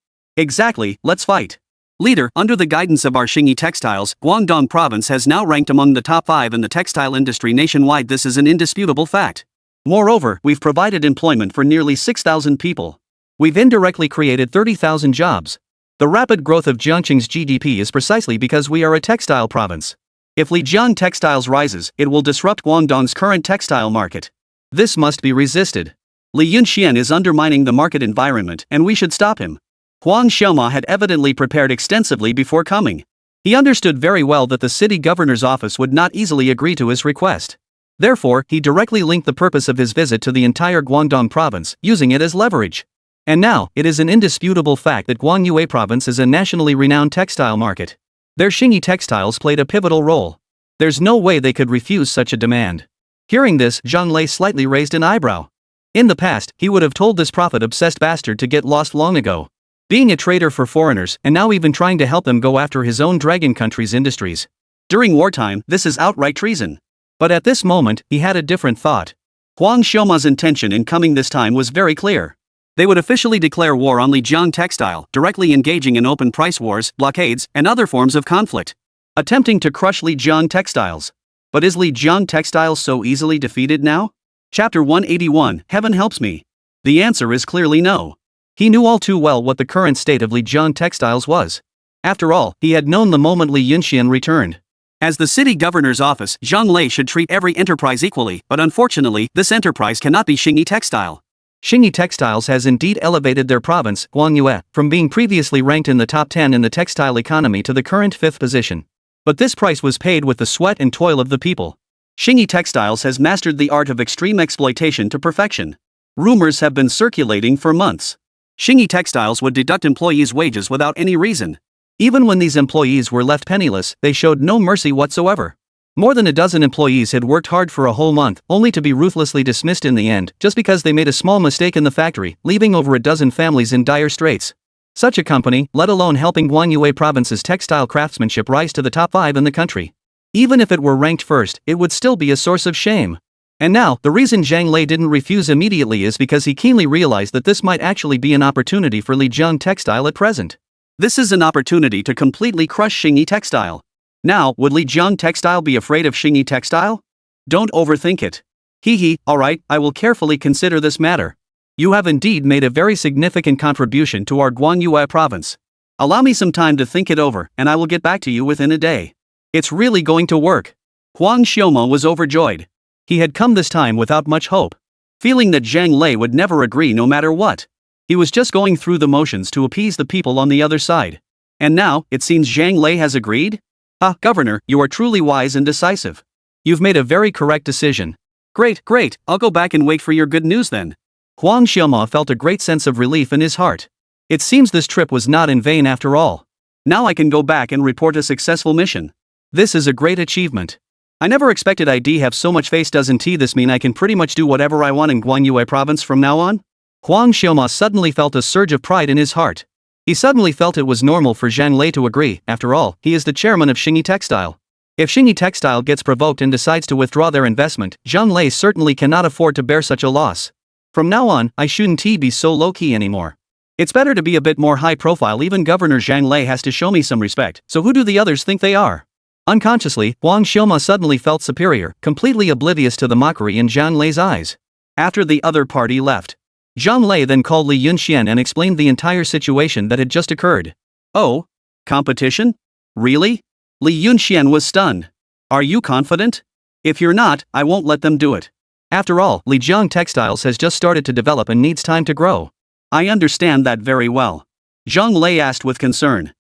Exactly, let's fight. Leader, under the guidance of our Xingyi Textiles, Guangdong Province has now ranked among the top 5 in the textile industry nationwide. This is an indisputable fact. Moreover, we've provided employment for nearly 6,000 people. We've indirectly created 30,000 jobs. The rapid growth of Jiangqing's GDP is precisely because we are a textile province. If Lijiang Textiles rises, it will disrupt Guangdong's current textile market. This must be resisted. Li Yunxian is undermining the market environment, and we should stop him. Huang Xiaoma had evidently prepared extensively before coming. He understood very well that the city governor's office would not easily agree to his request. Therefore, he directly linked the purpose of his visit to the entire Guangdong province, using it as leverage. And now, it is an indisputable fact that Guangyue province is a nationally renowned textile market. Their Xingyi Textiles played a pivotal role. There's no way they could refuse such a demand. Hearing this, Zhang Lei slightly raised an eyebrow. In the past, he would have told this profit-obsessed bastard to get lost long ago. Being a traitor for foreigners, and now even trying to help them go after his own dragon country's industries. During wartime, this is outright treason. But at this moment, he had a different thought. Huang Xiaoma's intention in coming this time was very clear. They would officially declare war on Lijiang Textile, directly engaging in open price wars, blockades, and other forms of conflict. Attempting to crush Lijiang Textiles. But is Lijiang Textiles so easily defeated now? Chapter 181, Heaven Helps Me. The answer is clearly no. He knew all too well what the current state of Lijiang Textiles was. After all, he had known the moment Li Yunxian returned. As the city governor's office, Zhang Lei should treat every enterprise equally, but unfortunately, this enterprise cannot be Xingyi Textile. Xingyi Textiles has indeed elevated their province, Guangyue, from being previously ranked in the top 10 in the textile economy to the current 5th position. But this price was paid with the sweat and toil of the people. Xingyi Textiles has mastered the art of extreme exploitation to perfection. Rumors have been circulating for months. Xingyi Textiles would deduct employees' wages without any reason. Even when these employees were left penniless, they showed no mercy whatsoever. More than a dozen employees had worked hard for a whole month, only to be ruthlessly dismissed in the end, just because they made a small mistake in the factory, leaving over a dozen families in dire straits. Such a company, let alone helping Guangyue province's textile craftsmanship rise to the top 5 in the country. Even if it were ranked first, it would still be a source of shame. And now, the reason Zhang Lei didn't refuse immediately is because he keenly realized that this might actually be an opportunity for Lijiang Textile at present. This is an opportunity to completely crush Xingyi Textile. Now, would Lijiang Textile be afraid of Xingyi Textile? Don't overthink it. Alright, I will carefully consider this matter. You have indeed made a very significant contribution to our Guangyue province. Allow me some time to think it over, and I will get back to you within a day. It's really going to work. Huang Xiaoma was overjoyed. He had come this time without much hope, feeling that Zhang Lei would never agree no matter what. He was just going through the motions to appease the people on the other side. And now, it seems Zhang Lei has agreed? Governor, you are truly wise and decisive. You've made a very correct decision. Great, I'll go back and wait for your good news then. Huang Xiaoma felt a great sense of relief in his heart. It seems this trip was not in vain after all. Now I can go back and report a successful mission. This is a great achievement. I never expected I'd have so much face. Doesn't this mean I can pretty much do whatever I want in Guangyue province from now on? Huang Xiaoma suddenly felt a surge of pride in his heart. He suddenly felt it was normal for Zhang Lei to agree. After all, he is the chairman of Xingyi Textile. If Xingyi Textile gets provoked and decides to withdraw their investment, Zhang Lei certainly cannot afford to bear such a loss. From now on, I shouldn't be so low-key anymore. It's better to be a bit more high-profile. Even Governor Zhang Lei has to show me some respect, so who do the others think they are? Unconsciously, Huang Xiaoma suddenly felt superior, completely oblivious to the mockery in Zhang Lei's eyes. After the other party left, Zhang Lei then called Li Yunxian and explained the entire situation that had just occurred. Oh? Competition? Really? Li Yunxian was stunned. Are you confident? If you're not, I won't let them do it. After all, Lijiang Textiles has just started to develop and needs time to grow. I understand that very well. Zhang Lei asked with concern.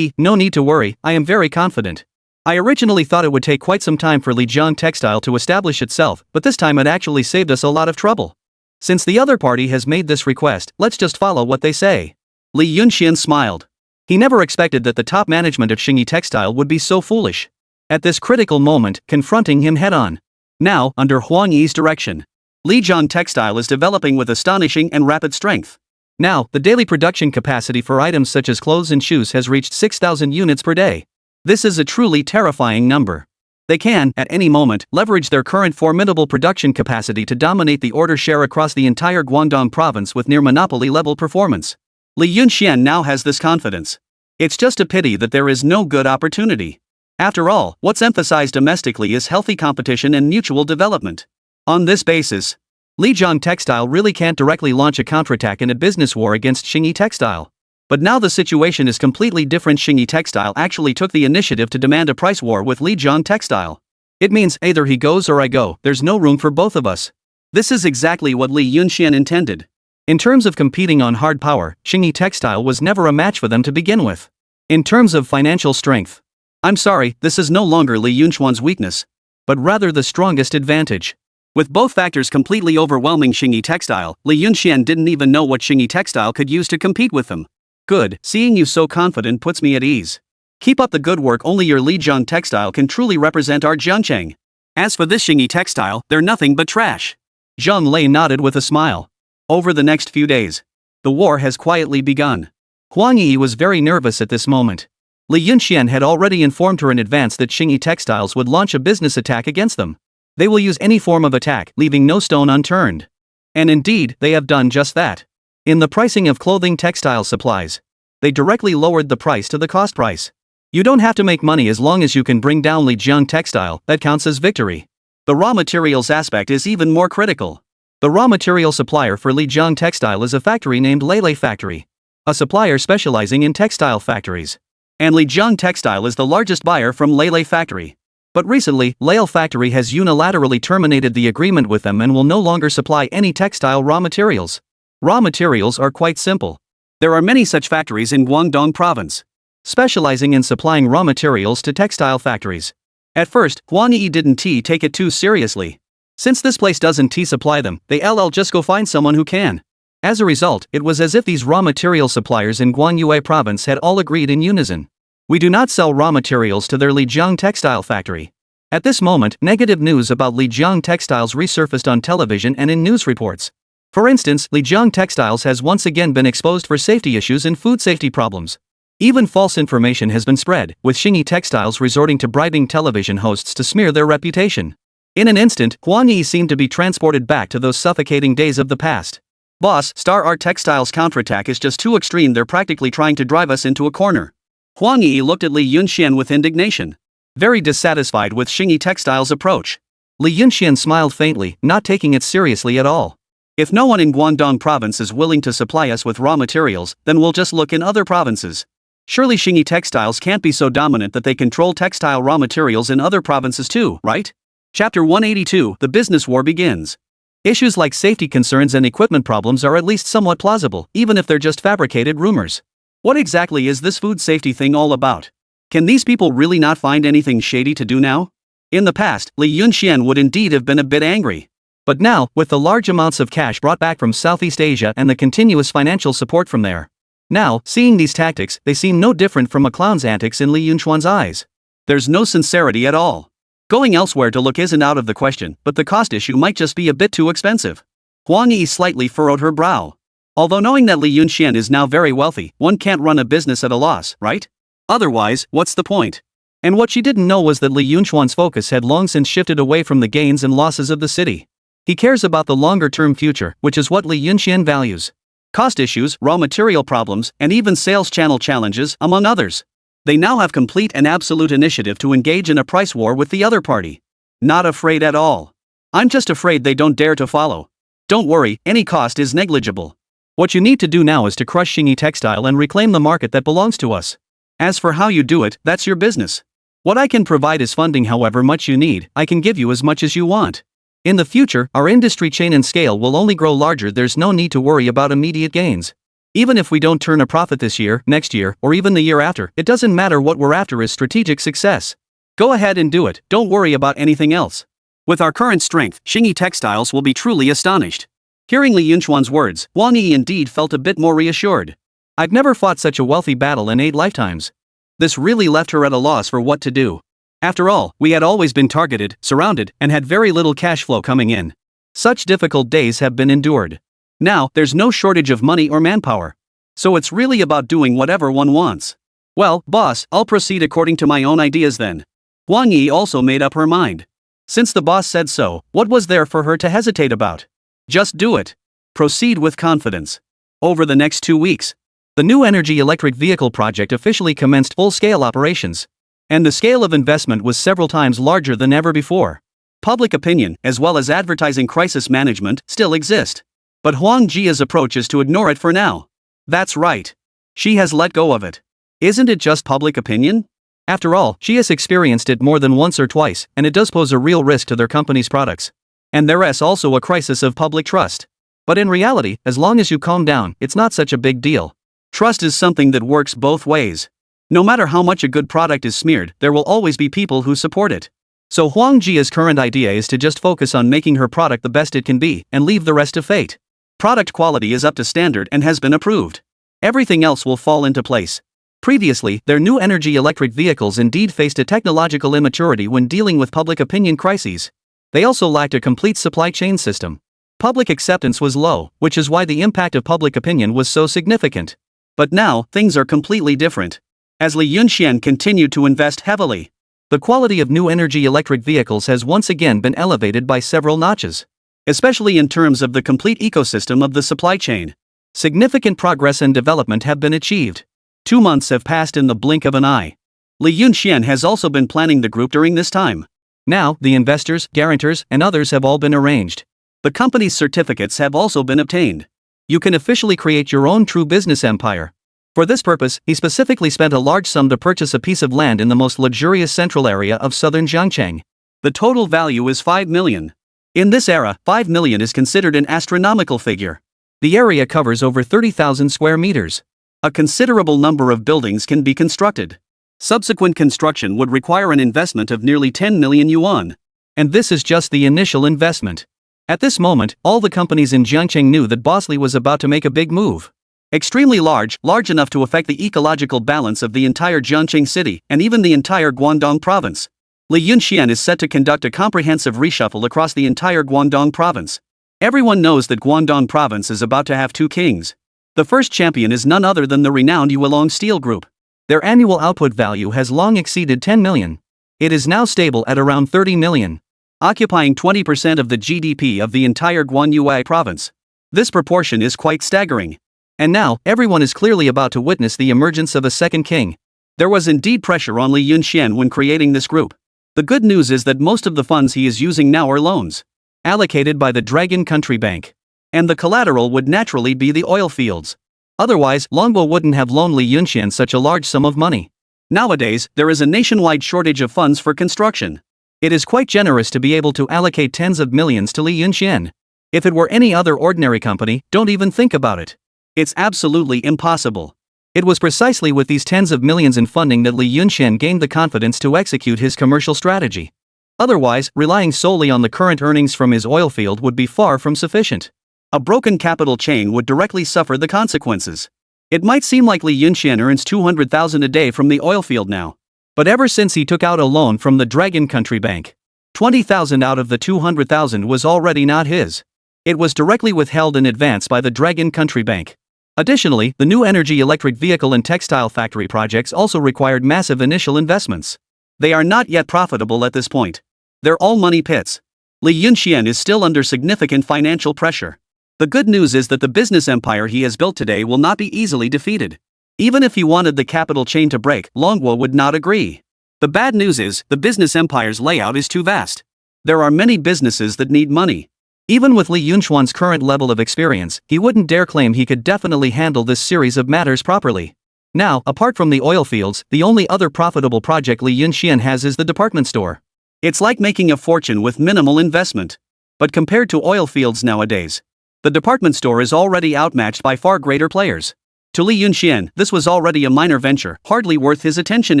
No need to worry, I am very confident. I originally thought it would take quite some time for Lijiang Textile to establish itself, but this time it actually saved us a lot of trouble. Since the other party has made this request, let's just follow what they say." Li Yunxian smiled. He never expected that the top management of Xingyi Textile would be so foolish. At this critical moment, confronting him head-on. Now, under Huang Yi's direction, Lijiang Textile is developing with astonishing and rapid strength. Now, the daily production capacity for items such as clothes and shoes has reached 6,000 units per day. This is a truly terrifying number. They can, at any moment, leverage their current formidable production capacity to dominate the order share across the entire Guangdong province with near monopoly-level performance. Li Yunxian now has this confidence. It's just a pity that there is no good opportunity. After all, what's emphasized domestically is healthy competition and mutual development. On this basis, Lijiang Textile really can't directly launch a counterattack in a business war against Xingyi Textile. But now the situation is completely different. Xingyi Textile actually took the initiative to demand a price war with Lijiang Textile. It means either he goes or I go, there's no room for both of us. This is exactly what Li Yunxian intended. In terms of competing on hard power, Xingyi Textile was never a match for them to begin with. In terms of financial strength, I'm sorry, this is no longer Li Yunxian's weakness, but rather the strongest advantage. With both factors completely overwhelming Xingyi Textile, Li Yunxian didn't even know what Xingyi Textile could use to compete with them. Good, seeing you so confident puts me at ease. Keep up the good work. Only your Lijiang Textile can truly represent our Jiangcheng. As for this Xingyi Textile, they're nothing but trash. Zhang Lei nodded with a smile. Over the next few days, the war has quietly begun. Huang Yi was very nervous at this moment. Li Yunxian had already informed her in advance that Xingyi Textiles would launch a business attack against them. They will use any form of attack, leaving no stone unturned. And indeed, they have done just that. In the pricing of clothing textile supplies, they directly lowered the price to the cost price. You don't have to make money as long as you can bring down Lijiang Textile, that counts as victory. The raw materials aspect is even more critical. The raw material supplier for Lijiang Textile is a factory named Lele Factory, a supplier specializing in textile factories. And Lijiang Textile is the largest buyer from Lele Factory. But recently, Lele Factory has unilaterally terminated the agreement with them and will no longer supply any textile raw materials. Raw materials are quite simple. There are many such factories in Guangdong province, specializing in supplying raw materials to textile factories. At first, Huang Yi didn't take it too seriously. Since this place doesn't supply them, they just go find someone who can. As a result, it was as if these raw material suppliers in Guangyue province had all agreed in unison. We do not sell raw materials to their Lijiang Textile factory. At this moment, negative news about Lijiang Textiles resurfaced on television and in news reports. For instance, Lijiang Textiles has once again been exposed for safety issues and food safety problems. Even false information has been spread, with Xingyi Textiles resorting to bribing television hosts to smear their reputation. In an instant, Huang Yi seemed to be transported back to those suffocating days of the past. Boss, Star Art Textiles counterattack is just too extreme. They're practically trying to drive us into a corner. Huang Yi looked at Li Yunxian with indignation, very dissatisfied with Xingyi Textiles' approach. Li Yunxian smiled faintly, not taking it seriously at all. If no one in Guangdong province is willing to supply us with raw materials, then we'll just look in other provinces. Surely Xingyi Textiles can't be so dominant that they control textile raw materials in other provinces too, right? Chapter 182, The Business War Begins. Issues like safety concerns and equipment problems are at least somewhat plausible, even if they're just fabricated rumors. What exactly is this food safety thing all about? Can these people really not find anything shady to do now? In the past, Li Yunxian would indeed have been a bit angry. But now, with the large amounts of cash brought back from Southeast Asia and the continuous financial support from there, now, seeing these tactics, they seem no different from a clown's antics in Li Yunxian's eyes. There's no sincerity at all. Going elsewhere to look isn't out of the question, but the cost issue might just be a bit too expensive. Huang Yi slightly furrowed her brow. Although knowing that Li Yunxian is now very wealthy, one can't run a business at a loss, right? Otherwise, what's the point? And what she didn't know was that Li Yunxian's focus had long since shifted away from the gains and losses of the city. He cares about the longer-term future, which is what Li Yunxian values. Cost issues, raw material problems, and even sales channel challenges, among others. They now have complete and absolute initiative to engage in a price war with the other party. Not afraid at all. I'm just afraid they don't dare to follow. Don't worry, any cost is negligible. What you need to do now is to crush Xingyi Textile and reclaim the market that belongs to us. As for how you do it, that's your business. What I can provide is funding. However much you need, I can give you as much as you want. In the future, our industry chain and scale will only grow larger. There's no need to worry about immediate gains. Even if we don't turn a profit this year, next year, or even the year after, it doesn't matter. What we're after is strategic success. Go ahead and do it, don't worry about anything else. With our current strength, Xingyi Textiles will be truly astonished. Hearing Li Yunxuan's words, Wang Yi indeed felt a bit more reassured. I've never fought such a wealthy battle in 8 lifetimes. This really left her at a loss for what to do. After all, we had always been targeted, surrounded, and had very little cash flow coming in. Such difficult days have been endured. Now, there's no shortage of money or manpower. So it's really about doing whatever one wants. Well, boss, I'll proceed according to my own ideas then. Wang Yi also made up her mind. Since the boss said so, what was there for her to hesitate about? Just do it. Proceed with confidence. Over the next 2 weeks, the new energy electric vehicle project officially commenced full-scale operations. And the scale of investment was several times larger than ever before. Public opinion, as well as advertising crisis management, still exist. But Huang Jia's approach is to ignore it for now. That's right. She has let go of it. Isn't it just public opinion? After all, she has experienced it more than once or twice, and it does pose a real risk to their company's products. And there is also a crisis of public trust. But in reality, as long as you calm down, it's not such a big deal. Trust is something that works both ways. No matter how much a good product is smeared, there will always be people who support it. So Huang Jia's current idea is to just focus on making her product the best it can be, and leave the rest to fate. Product quality is up to standard and has been approved. Everything else will fall into place. Previously, their new energy electric vehicles indeed faced a technological immaturity when dealing with public opinion crises. They also lacked a complete supply chain system. Public acceptance was low, which is why the impact of public opinion was so significant. But now, things are completely different. As Li Yunxian continued to invest heavily, the quality of new energy electric vehicles has once again been elevated by several notches. Especially in terms of the complete ecosystem of the supply chain. Significant progress and development have been achieved. 2 months have passed in the blink of an eye. Li Yunxian has also been planning the group during this time. Now, the investors, guarantors, and others have all been arranged. The company's certificates have also been obtained. You can officially create your own true business empire. For this purpose, he specifically spent a large sum to purchase a piece of land in the most luxurious central area of southern Jiangcheng. The total value is 5 million. In this era, 5 million is considered an astronomical figure. The area covers over 30,000 square meters. A considerable number of buildings can be constructed. Subsequent construction would require an investment of nearly 10 million yuan. And this is just the initial investment. At this moment, all the companies in Jiangcheng knew that Boss Li was about to make a big move. Extremely large enough to affect the ecological balance of the entire Jiangcheng city and even the entire Guangdong province. Li Yunxian is set to conduct a comprehensive reshuffle across the entire Guangdong province. Everyone knows that Guangdong province is about to have 2 kings. The first champion is none other than the renowned Yuelong Steel Group. Their annual output value has long exceeded 10 million. It is now stable at around 30 million, occupying 20% of the GDP of the entire Guanyuai province. This proportion is quite staggering. And now, everyone is clearly about to witness the emergence of a second king. There was indeed pressure on Li Yunxian when creating this group. The good news is that most of the funds he is using now are loans, allocated by the Dragon Country Bank. And the collateral would naturally be the oil fields. Otherwise, Longbo wouldn't have loaned Li Yunxian such a large sum of money. Nowadays, there is a nationwide shortage of funds for construction. It is quite generous to be able to allocate tens of millions to Li Yunxian. If it were any other ordinary company, don't even think about it. It's absolutely impossible. It was precisely with these tens of millions in funding that Li Yunxian gained the confidence to execute his commercial strategy. Otherwise, relying solely on the current earnings from his oil field would be far from sufficient. A broken capital chain would directly suffer the consequences. It might seem like Li Yunxian earns 200,000 a day from the oil field now. But ever since he took out a loan from the Dragon Country Bank, 20,000 out of the 200,000 was already not his. It was directly withheld in advance by the Dragon Country Bank. Additionally, the new energy electric vehicle and textile factory projects also required massive initial investments. They are not yet profitable at this point. They're all money pits. Li Yunxian is still under significant financial pressure. The good news is that the business empire he has built today will not be easily defeated. Even if he wanted the capital chain to break, Longwo would not agree. The bad news is, the business empire's layout is too vast. There are many businesses that need money. Even with Li Yunxuan's current level of experience, he wouldn't dare claim he could definitely handle this series of matters properly. Now, apart from the oil fields, the only other profitable project Li Yunxian has is the department store. It's like making a fortune with minimal investment. But compared to oil fields nowadays, the department store is already outmatched by far greater players. To Li Yunxian, this was already a minor venture, hardly worth his attention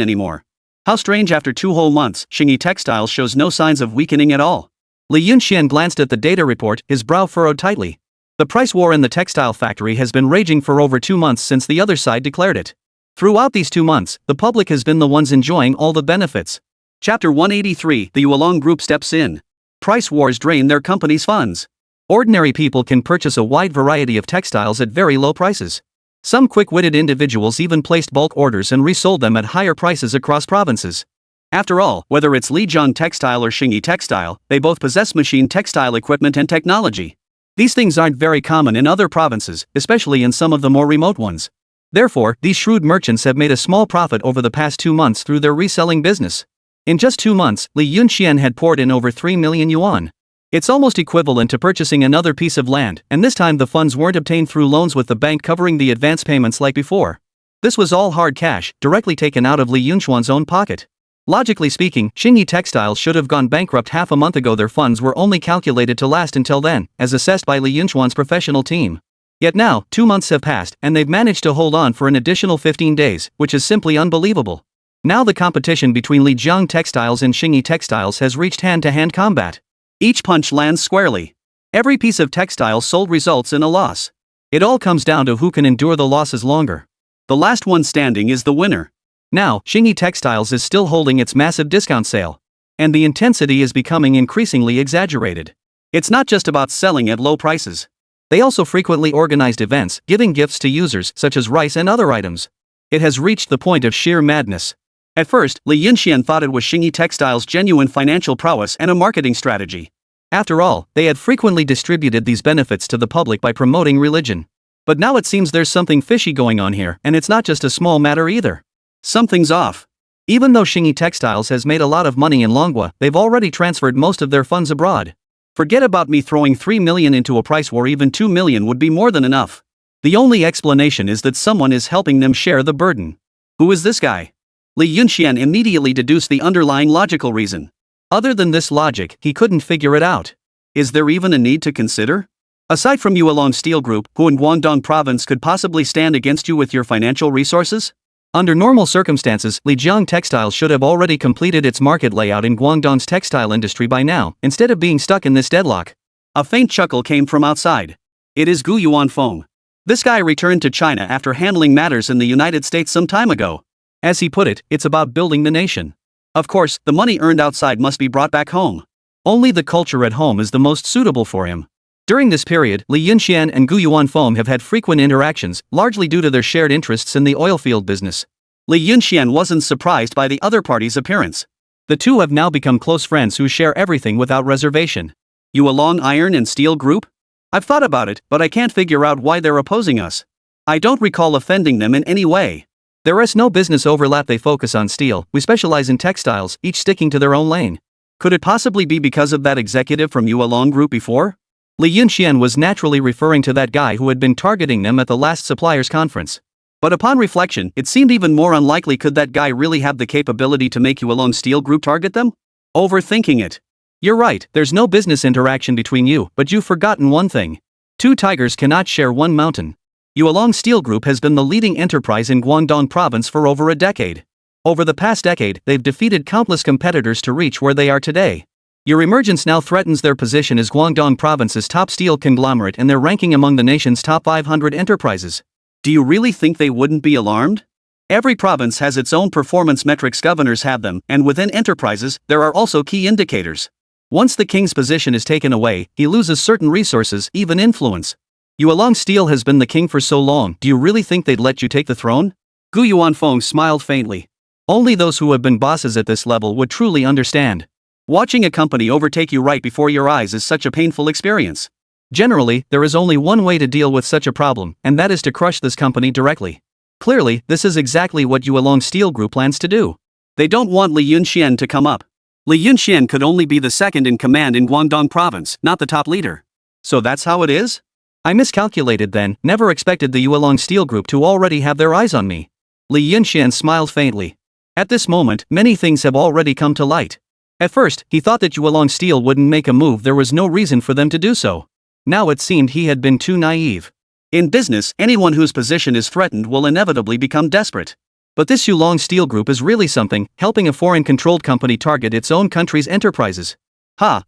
anymore. How strange, after 2 whole months, Xingyi Textiles shows no signs of weakening at all. Li Yunxian glanced at the data report, his brow furrowed tightly. The price war in the textile factory has been raging for over 2 months since the other side declared it. Throughout these 2 months, the public has been the ones enjoying all the benefits. Chapter 183, the Yuelong Group steps in. Price wars drain their company's funds. Ordinary people can purchase a wide variety of textiles at very low prices. Some quick-witted individuals even placed bulk orders and resold them at higher prices across provinces. After all, whether it's Lijiang Textile or Xingyi Textile, they both possess machine textile equipment and technology. These things aren't very common in other provinces, especially in some of the more remote ones. Therefore, these shrewd merchants have made a small profit over the past 2 months through their reselling business. In just 2 months, Li Yunxian had poured in over 3 million yuan. It's almost equivalent to purchasing another piece of land, and this time the funds weren't obtained through loans with the bank covering the advance payments like before. This was all hard cash, directly taken out of Li Yunxian's own pocket. Logically speaking, Xingyi Textiles should have gone bankrupt half a month ago. Their funds were only calculated to last until then, as assessed by Li Yunxian's professional team. Yet now, 2 months have passed, and they've managed to hold on for an additional 15 days, which is simply unbelievable. Now the competition between Lijiang Textiles and Xingyi Textiles has reached hand-to-hand combat. Each punch lands squarely. Every piece of textile sold results in a loss. It all comes down to who can endure the losses longer. The last one standing is the winner. Now, Xingyi Textiles is still holding its massive discount sale. And the intensity is becoming increasingly exaggerated. It's not just about selling at low prices. They also frequently organized events, giving gifts to users, such as rice and other items. It has reached the point of sheer madness. At first, Li Yunxian thought it was Xingyi Textiles' genuine financial prowess and a marketing strategy. After all, they had frequently distributed these benefits to the public by promoting religion. But now it seems there's something fishy going on here, and it's not just a small matter either. Something's off. Even though Xingyi Textiles has made a lot of money in Manhwa, they've already transferred most of their funds abroad. Forget about me throwing 3 million into a price war. Even 2 million would be more than enough. The only explanation is that someone is helping them share the burden. Who is this guy? Li Yunxian immediately deduced the underlying logical reason. Other than this logic, he couldn't figure it out. Is there even a need to consider? Aside from Yuelong Steel Group, who in Guangdong Province could possibly stand against you with your financial resources? Under normal circumstances, Lijiang Textiles should have already completed its market layout in Guangdong's textile industry by now, instead of being stuck in this deadlock. A faint chuckle came from outside. It is Gu Yuanfeng. This guy returned to China after handling matters in the United States some time ago. As he put it, it's about building the nation. Of course, the money earned outside must be brought back home. Only the culture at home is the most suitable for him. During this period, Li Yunxian and Gu Yuanfeng have had frequent interactions, largely due to their shared interests in the oilfield business. Li Yunxian wasn't surprised by the other party's appearance. The two have now become close friends who share everything without reservation. Yuelong Iron and Steel Group? I've thought about it, but I can't figure out why they're opposing us. I don't recall offending them in any way. There is no business overlap. They focus on steel, we specialize in textiles, each sticking to their own lane. Could it possibly be because of that executive from Yuelong Group before? Li Yunxian was naturally referring to that guy who had been targeting them at the last suppliers conference. But upon reflection, it seemed even more unlikely. Could that guy really have the capability to make Yuelong Steel Group target them? Overthinking it. You're right, there's no business interaction between you, but you've forgotten one thing. 2 tigers cannot share one mountain. Yuelong Steel Group has been the leading enterprise in Guangdong Province for over a decade. Over the past decade, they've defeated countless competitors to reach where they are today. Your emergence now threatens their position as Guangdong Province's top steel conglomerate and their ranking among the nation's top 500 enterprises. Do you really think they wouldn't be alarmed? Every province has its own performance metrics. Governors have them, and within enterprises, there are also key indicators. Once the king's position is taken away, he loses certain resources, even influence. Yuelong Steel has been the king for so long. Do you really think they'd let you take the throne? Gu Yuanfeng smiled faintly. Only those who have been bosses at this level would truly understand. Watching a company overtake you right before your eyes is such a painful experience. Generally, there is only one way to deal with such a problem, and that is to crush this company directly. Clearly, this is exactly what Yuelong Steel Group plans to do. They don't want Li Yunxian to come up. Li Yunxian could only be the second in command in Guangdong Province, not the top leader. So that's how it is? I miscalculated then, never expected the Yuelong Steel Group to already have their eyes on me. Li Yunxian smiled faintly. At this moment, many things have already come to light. At first, he thought that Yuelong Steel wouldn't make a move. There was no reason for them to do so. Now it seemed he had been too naive. In business, anyone whose position is threatened will inevitably become desperate. But this Yulong Steel Group is really something, helping a foreign-controlled company target its own country's enterprises.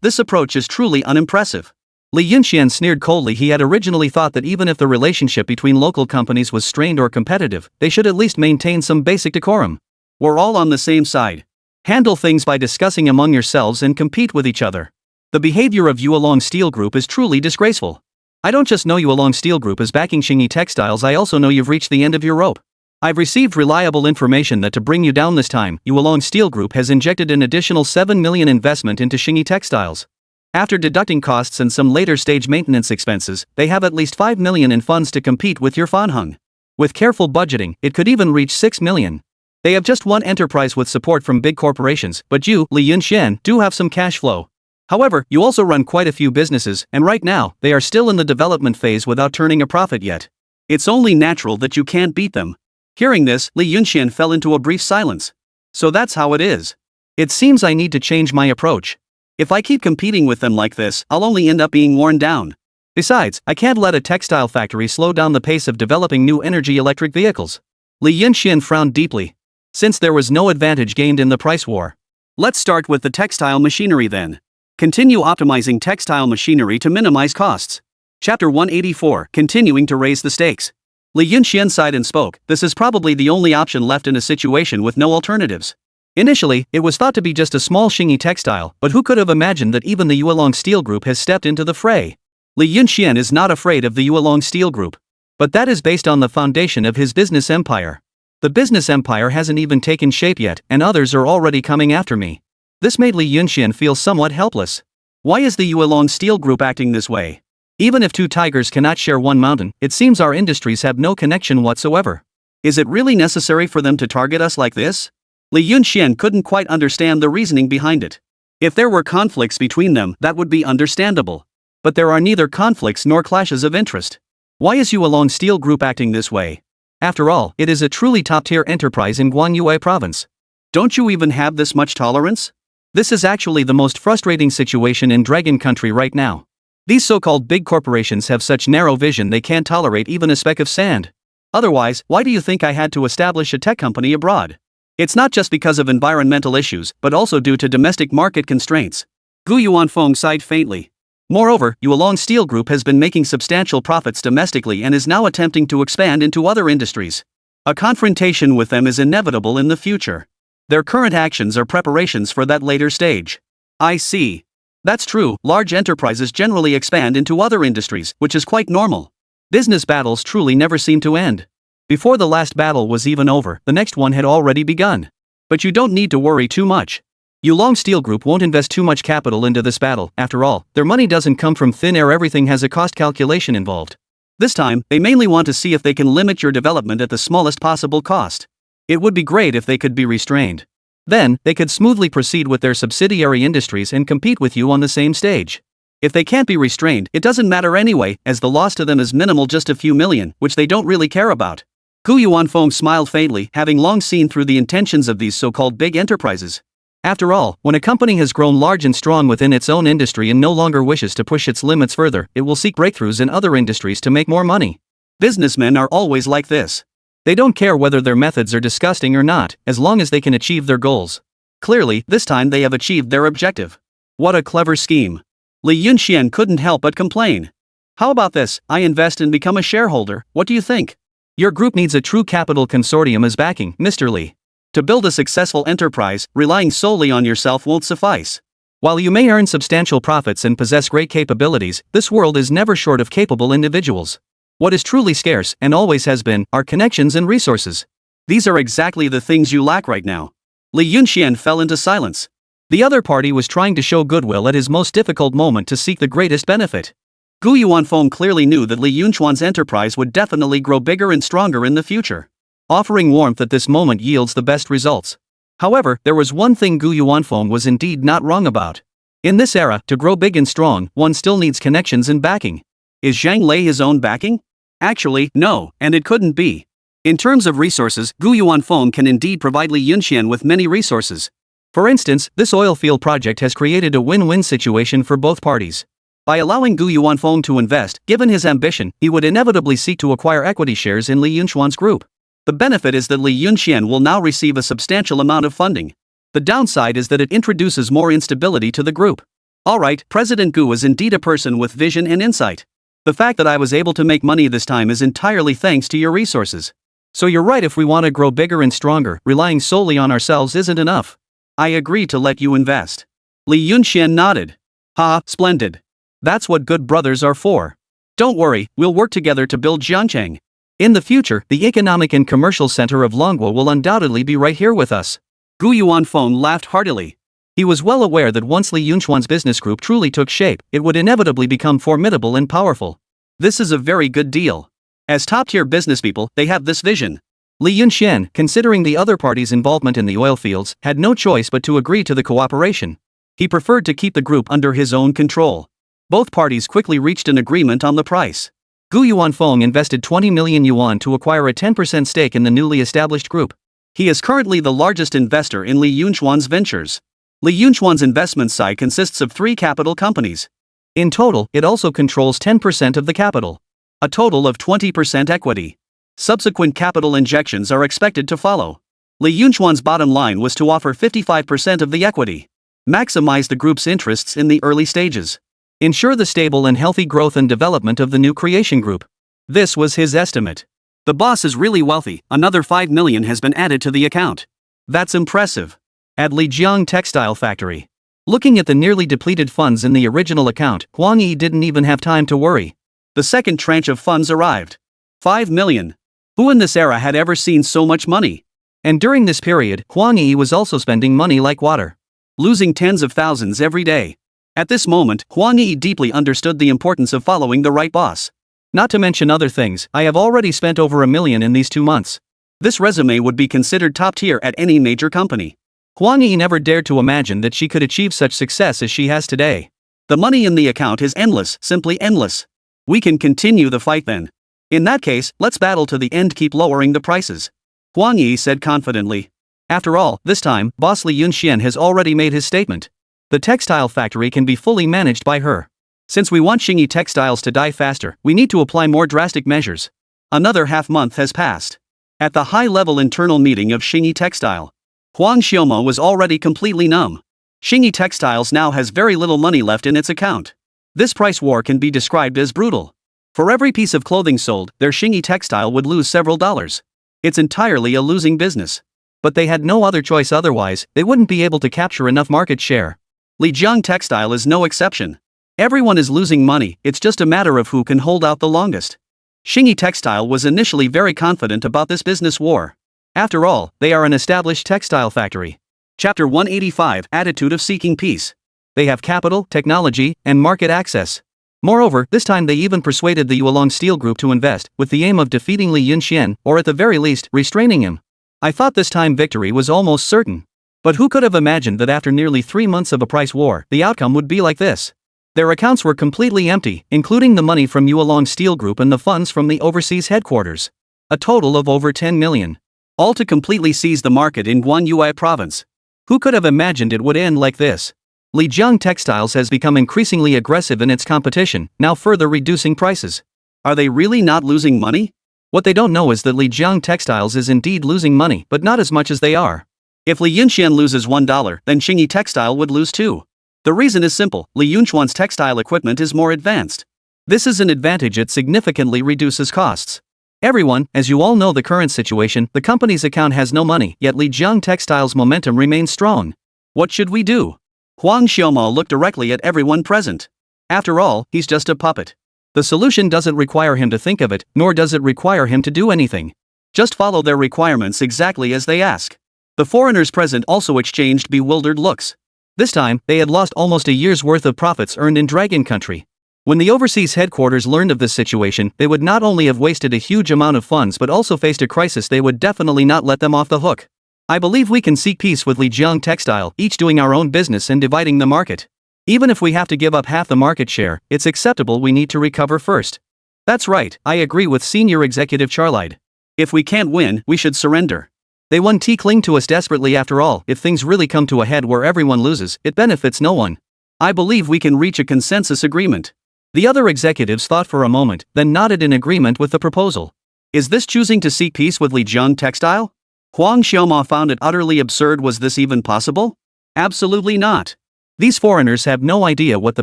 This approach is truly unimpressive. Li Yunxian sneered coldly. He had originally thought that even if the relationship between local companies was strained or competitive, they should at least maintain some basic decorum. We're all on the same side. Handle things by discussing among yourselves and compete with each other. The behavior of Yulong Steel Group is truly disgraceful. I don't just know Yulong Steel Group is backing Xingyi Textiles, I also know you've reached the end of your rope. I've received reliable information that to bring you down this time, Yulong Steel Group has injected an additional 7 million investment into Xingyi Textiles. After deducting costs and some later stage maintenance expenses, they have at least 5 million in funds to compete with your Fanheng. With careful budgeting, it could even reach 6 million. They have just one enterprise with support from big corporations, but you, Li Yunxian, do have some cash flow. However, you also run quite a few businesses, and right now, they are still in the development phase without turning a profit yet. It's only natural that you can't beat them. Hearing this, Li Yunxian fell into a brief silence. So that's how it is. It seems I need to change my approach. If I keep competing with them like this, I'll only end up being worn down. Besides, I can't let a textile factory slow down the pace of developing new energy electric vehicles. Li Yunxian frowned deeply. Since there was no advantage gained in the price war. Let's start with the textile machinery then. Continue optimizing textile machinery to minimize costs. Chapter 184, Continuing to Raise the Stakes. Li Yunxian sighed and spoke. This is probably the only option left in a situation with no alternatives. Initially, it was thought to be just a small Xingyi textile, but who could have imagined that even the Yulong Steel Group has stepped into the fray? Li Yunxian is not afraid of the Yulong Steel Group. But that is based on the foundation of his business empire. The business empire hasn't even taken shape yet, and others are already coming after me. This made Li Yunxian feel somewhat helpless. Why is the Yulong Steel Group acting this way? Even if two tigers cannot share one mountain, it seems our industries have no connection whatsoever. Is it really necessary for them to target us like this? Li Yunxian couldn't quite understand the reasoning behind it. If there were conflicts between them, that would be understandable. But there are neither conflicts nor clashes of interest. Why is Yulong Steel Group acting this way? After all, it is a truly top-tier enterprise in Guanyue province. Don't you even have this much tolerance? This is actually the most frustrating situation in Dragon Country right now. These so-called big corporations have such narrow vision they can't tolerate even a speck of sand. Otherwise, why do you think I had to establish a tech company abroad? It's not just because of environmental issues, but also due to domestic market constraints. Gu Yuanfeng sighed faintly. Moreover, Yulong Steel Group has been making substantial profits domestically and is now attempting to expand into other industries. A confrontation with them is inevitable in the future. Their current actions are preparations for that later stage. I see. That's true, large enterprises generally expand into other industries, which is quite normal. Business battles truly never seem to end. Before the last battle was even over, the next one had already begun. But you don't need to worry too much. Yulong Steel Group won't invest too much capital into this battle. After all, their money doesn't come from thin air, everything has a cost calculation involved. This time, they mainly want to see if they can limit your development at the smallest possible cost. It would be great if they could be restrained. Then, they could smoothly proceed with their subsidiary industries and compete with you on the same stage. If they can't be restrained, it doesn't matter anyway, as the loss to them is minimal, just a few million, which they don't really care about. Gu Yuanfeng smiled faintly, having long seen through the intentions of these so-called big enterprises. After all, when a company has grown large and strong within its own industry and no longer wishes to push its limits further, it will seek breakthroughs in other industries to make more money. Businessmen are always like this. They don't care whether their methods are disgusting or not, as long as they can achieve their goals. Clearly, this time they have achieved their objective. What a clever scheme. Li Yunxian couldn't help but complain. How about this, I invest and become a shareholder, what do you think? Your group needs a true capital consortium as backing, Mr. Li. To build a successful enterprise, relying solely on yourself won't suffice. While you may earn substantial profits and possess great capabilities, this world is never short of capable individuals. What is truly scarce, and always has been, are connections and resources. These are exactly the things you lack right now. Li Yunxian fell into silence. The other party was trying to show goodwill at his most difficult moment to seek the greatest benefit. Gu Yuanfeng clearly knew that Li Yunchuan's enterprise would definitely grow bigger and stronger in the future. Offering warmth at this moment yields the best results. However, there was one thing Gu Yuanfeng was indeed not wrong about. In this era, to grow big and strong, one still needs connections and backing. Is Zhang Lei his own backing? Actually, no, and it couldn't be. In terms of resources, Gu Yuanfeng can indeed provide Li Yunxian with many resources. For instance, this oil field project has created a win-win situation for both parties. By allowing Gu Yuanfeng to invest, given his ambition, he would inevitably seek to acquire equity shares in Li Yunchuan's group. The benefit is that Li Yunxian will now receive a substantial amount of funding. The downside is that it introduces more instability to the group. Alright, President Gu is indeed a person with vision and insight. The fact that I was able to make money this time is entirely thanks to your resources. So you're right, if we want to grow bigger and stronger, relying solely on ourselves isn't enough. I agree to let you invest. Li Yunxian nodded. Ha, splendid. That's what good brothers are for. Don't worry, we'll work together to build Jiangcheng. In the future, the economic and commercial center of Longguo will undoubtedly be right here with us. Gu Yuanfeng laughed heartily. He was well aware that once Li Yunxuan's business group truly took shape, it would inevitably become formidable and powerful. This is a very good deal. As top-tier business people, they have this vision. Li Yunxian, considering the other party's involvement in the oil fields, had no choice but to agree to the cooperation. He preferred to keep the group under his own control. Both parties quickly reached an agreement on the price. Gu Yuanfeng invested 20 million yuan to acquire a 10% stake in the newly established group. He is currently the largest investor in Li Yunxuan's ventures. Li Yunxuan's investment side consists of 3 capital companies. In total, it also controls 10% of the capital. A total of 20% equity. Subsequent capital injections are expected to follow. Li Yunxuan's bottom line was to offer 55% of the equity. Maximize the group's interests in the early stages. Ensure the stable and healthy growth and development of the new creation group. This was his estimate. The boss is really wealthy, another 5 million has been added to the account. That's impressive. At Lijiang Textile Factory. Looking at the nearly depleted funds in the original account, Huang Yi didn't even have time to worry. The second tranche of funds arrived. 5 million. Who in this era had ever seen so much money? And during this period, Huang Yi was also spending money like water. Losing tens of thousands every day. At this moment, Huang Yi deeply understood the importance of following the right boss. Not to mention other things, I have already spent over 1 million in these 2 months. This resume would be considered top tier at any major company. Huang Yi never dared to imagine that she could achieve such success as she has today. The money in the account is endless, simply endless. We can continue the fight then. In that case, let's battle to the end, keep lowering the prices. Huang Yi said confidently. After all, this time, boss Li Yunxian has already made his statement. The textile factory can be fully managed by her. Since we want Xingyi Textiles to die faster, we need to apply more drastic measures. Another half-month has passed. At the high-level internal meeting of Xingyi Textile, Huang Xiaomo was already completely numb. Xingyi Textiles now has very little money left in its account. This price war can be described as brutal. For every piece of clothing sold, their Xingyi Textile would lose several dollars. It's entirely a losing business. But they had no other choice, otherwise, they wouldn't be able to capture enough market share. Lijiang Textile is no exception. Everyone is losing money, it's just a matter of who can hold out the longest. Xingyi Textile was initially very confident about this business war. After all, they are an established textile factory. Chapter 185, Attitude of Seeking Peace. They have capital, technology, and market access. Moreover, this time they even persuaded the Yuelong Steel Group to invest, with the aim of defeating Li Yunxian, or at the very least, restraining him. I thought this time victory was almost certain. But who could have imagined that after nearly 3 months of a price war, the outcome would be like this? Their accounts were completely empty, including the money from Yuelong Steel Group and the funds from the overseas headquarters. A total of over 10 million. All to completely seize the market in Guanyue province. Who could have imagined it would end like this? Lijiang Textiles has become increasingly aggressive in its competition, now further reducing prices. Are they really not losing money? What they don't know is that Lijiang Textiles is indeed losing money, but not as much as they are. If Li Yunxian loses $1, then Xingyi Textile would lose 2. The reason is simple, Li Yunxuan's textile equipment is more advanced. This is an advantage, it significantly reduces costs. Everyone, as you all know the current situation, the company's account has no money, yet Lijiang Textile's momentum remains strong. What should we do? Huang Xiaomo looked directly at everyone present. After all, he's just a puppet. The solution doesn't require him to think of it, nor does it require him to do anything. Just follow their requirements exactly as they ask. The foreigners present also exchanged bewildered looks. This time, they had lost almost a year's worth of profits earned in Dragon Country. When the overseas headquarters learned of this situation, they would not only have wasted a huge amount of funds but also faced a crisis. They would definitely not let them off the hook. I believe we can seek peace with Lijiang Textile, each doing our own business and dividing the market. Even if we have to give up half the market share, it's acceptable. We need to recover first. That's right, I agree with Senior Executive Charlide. If we can't win, we should surrender. They want to cling to us desperately. After all, if things really come to a head where everyone loses, it benefits no one. I believe we can reach a consensus agreement. The other executives thought for a moment, then nodded in agreement with the proposal. Is this choosing to seek peace with Lijiang Textile? Huang Xiaoma found it utterly absurd. Was this even possible? Absolutely not. These foreigners have no idea what the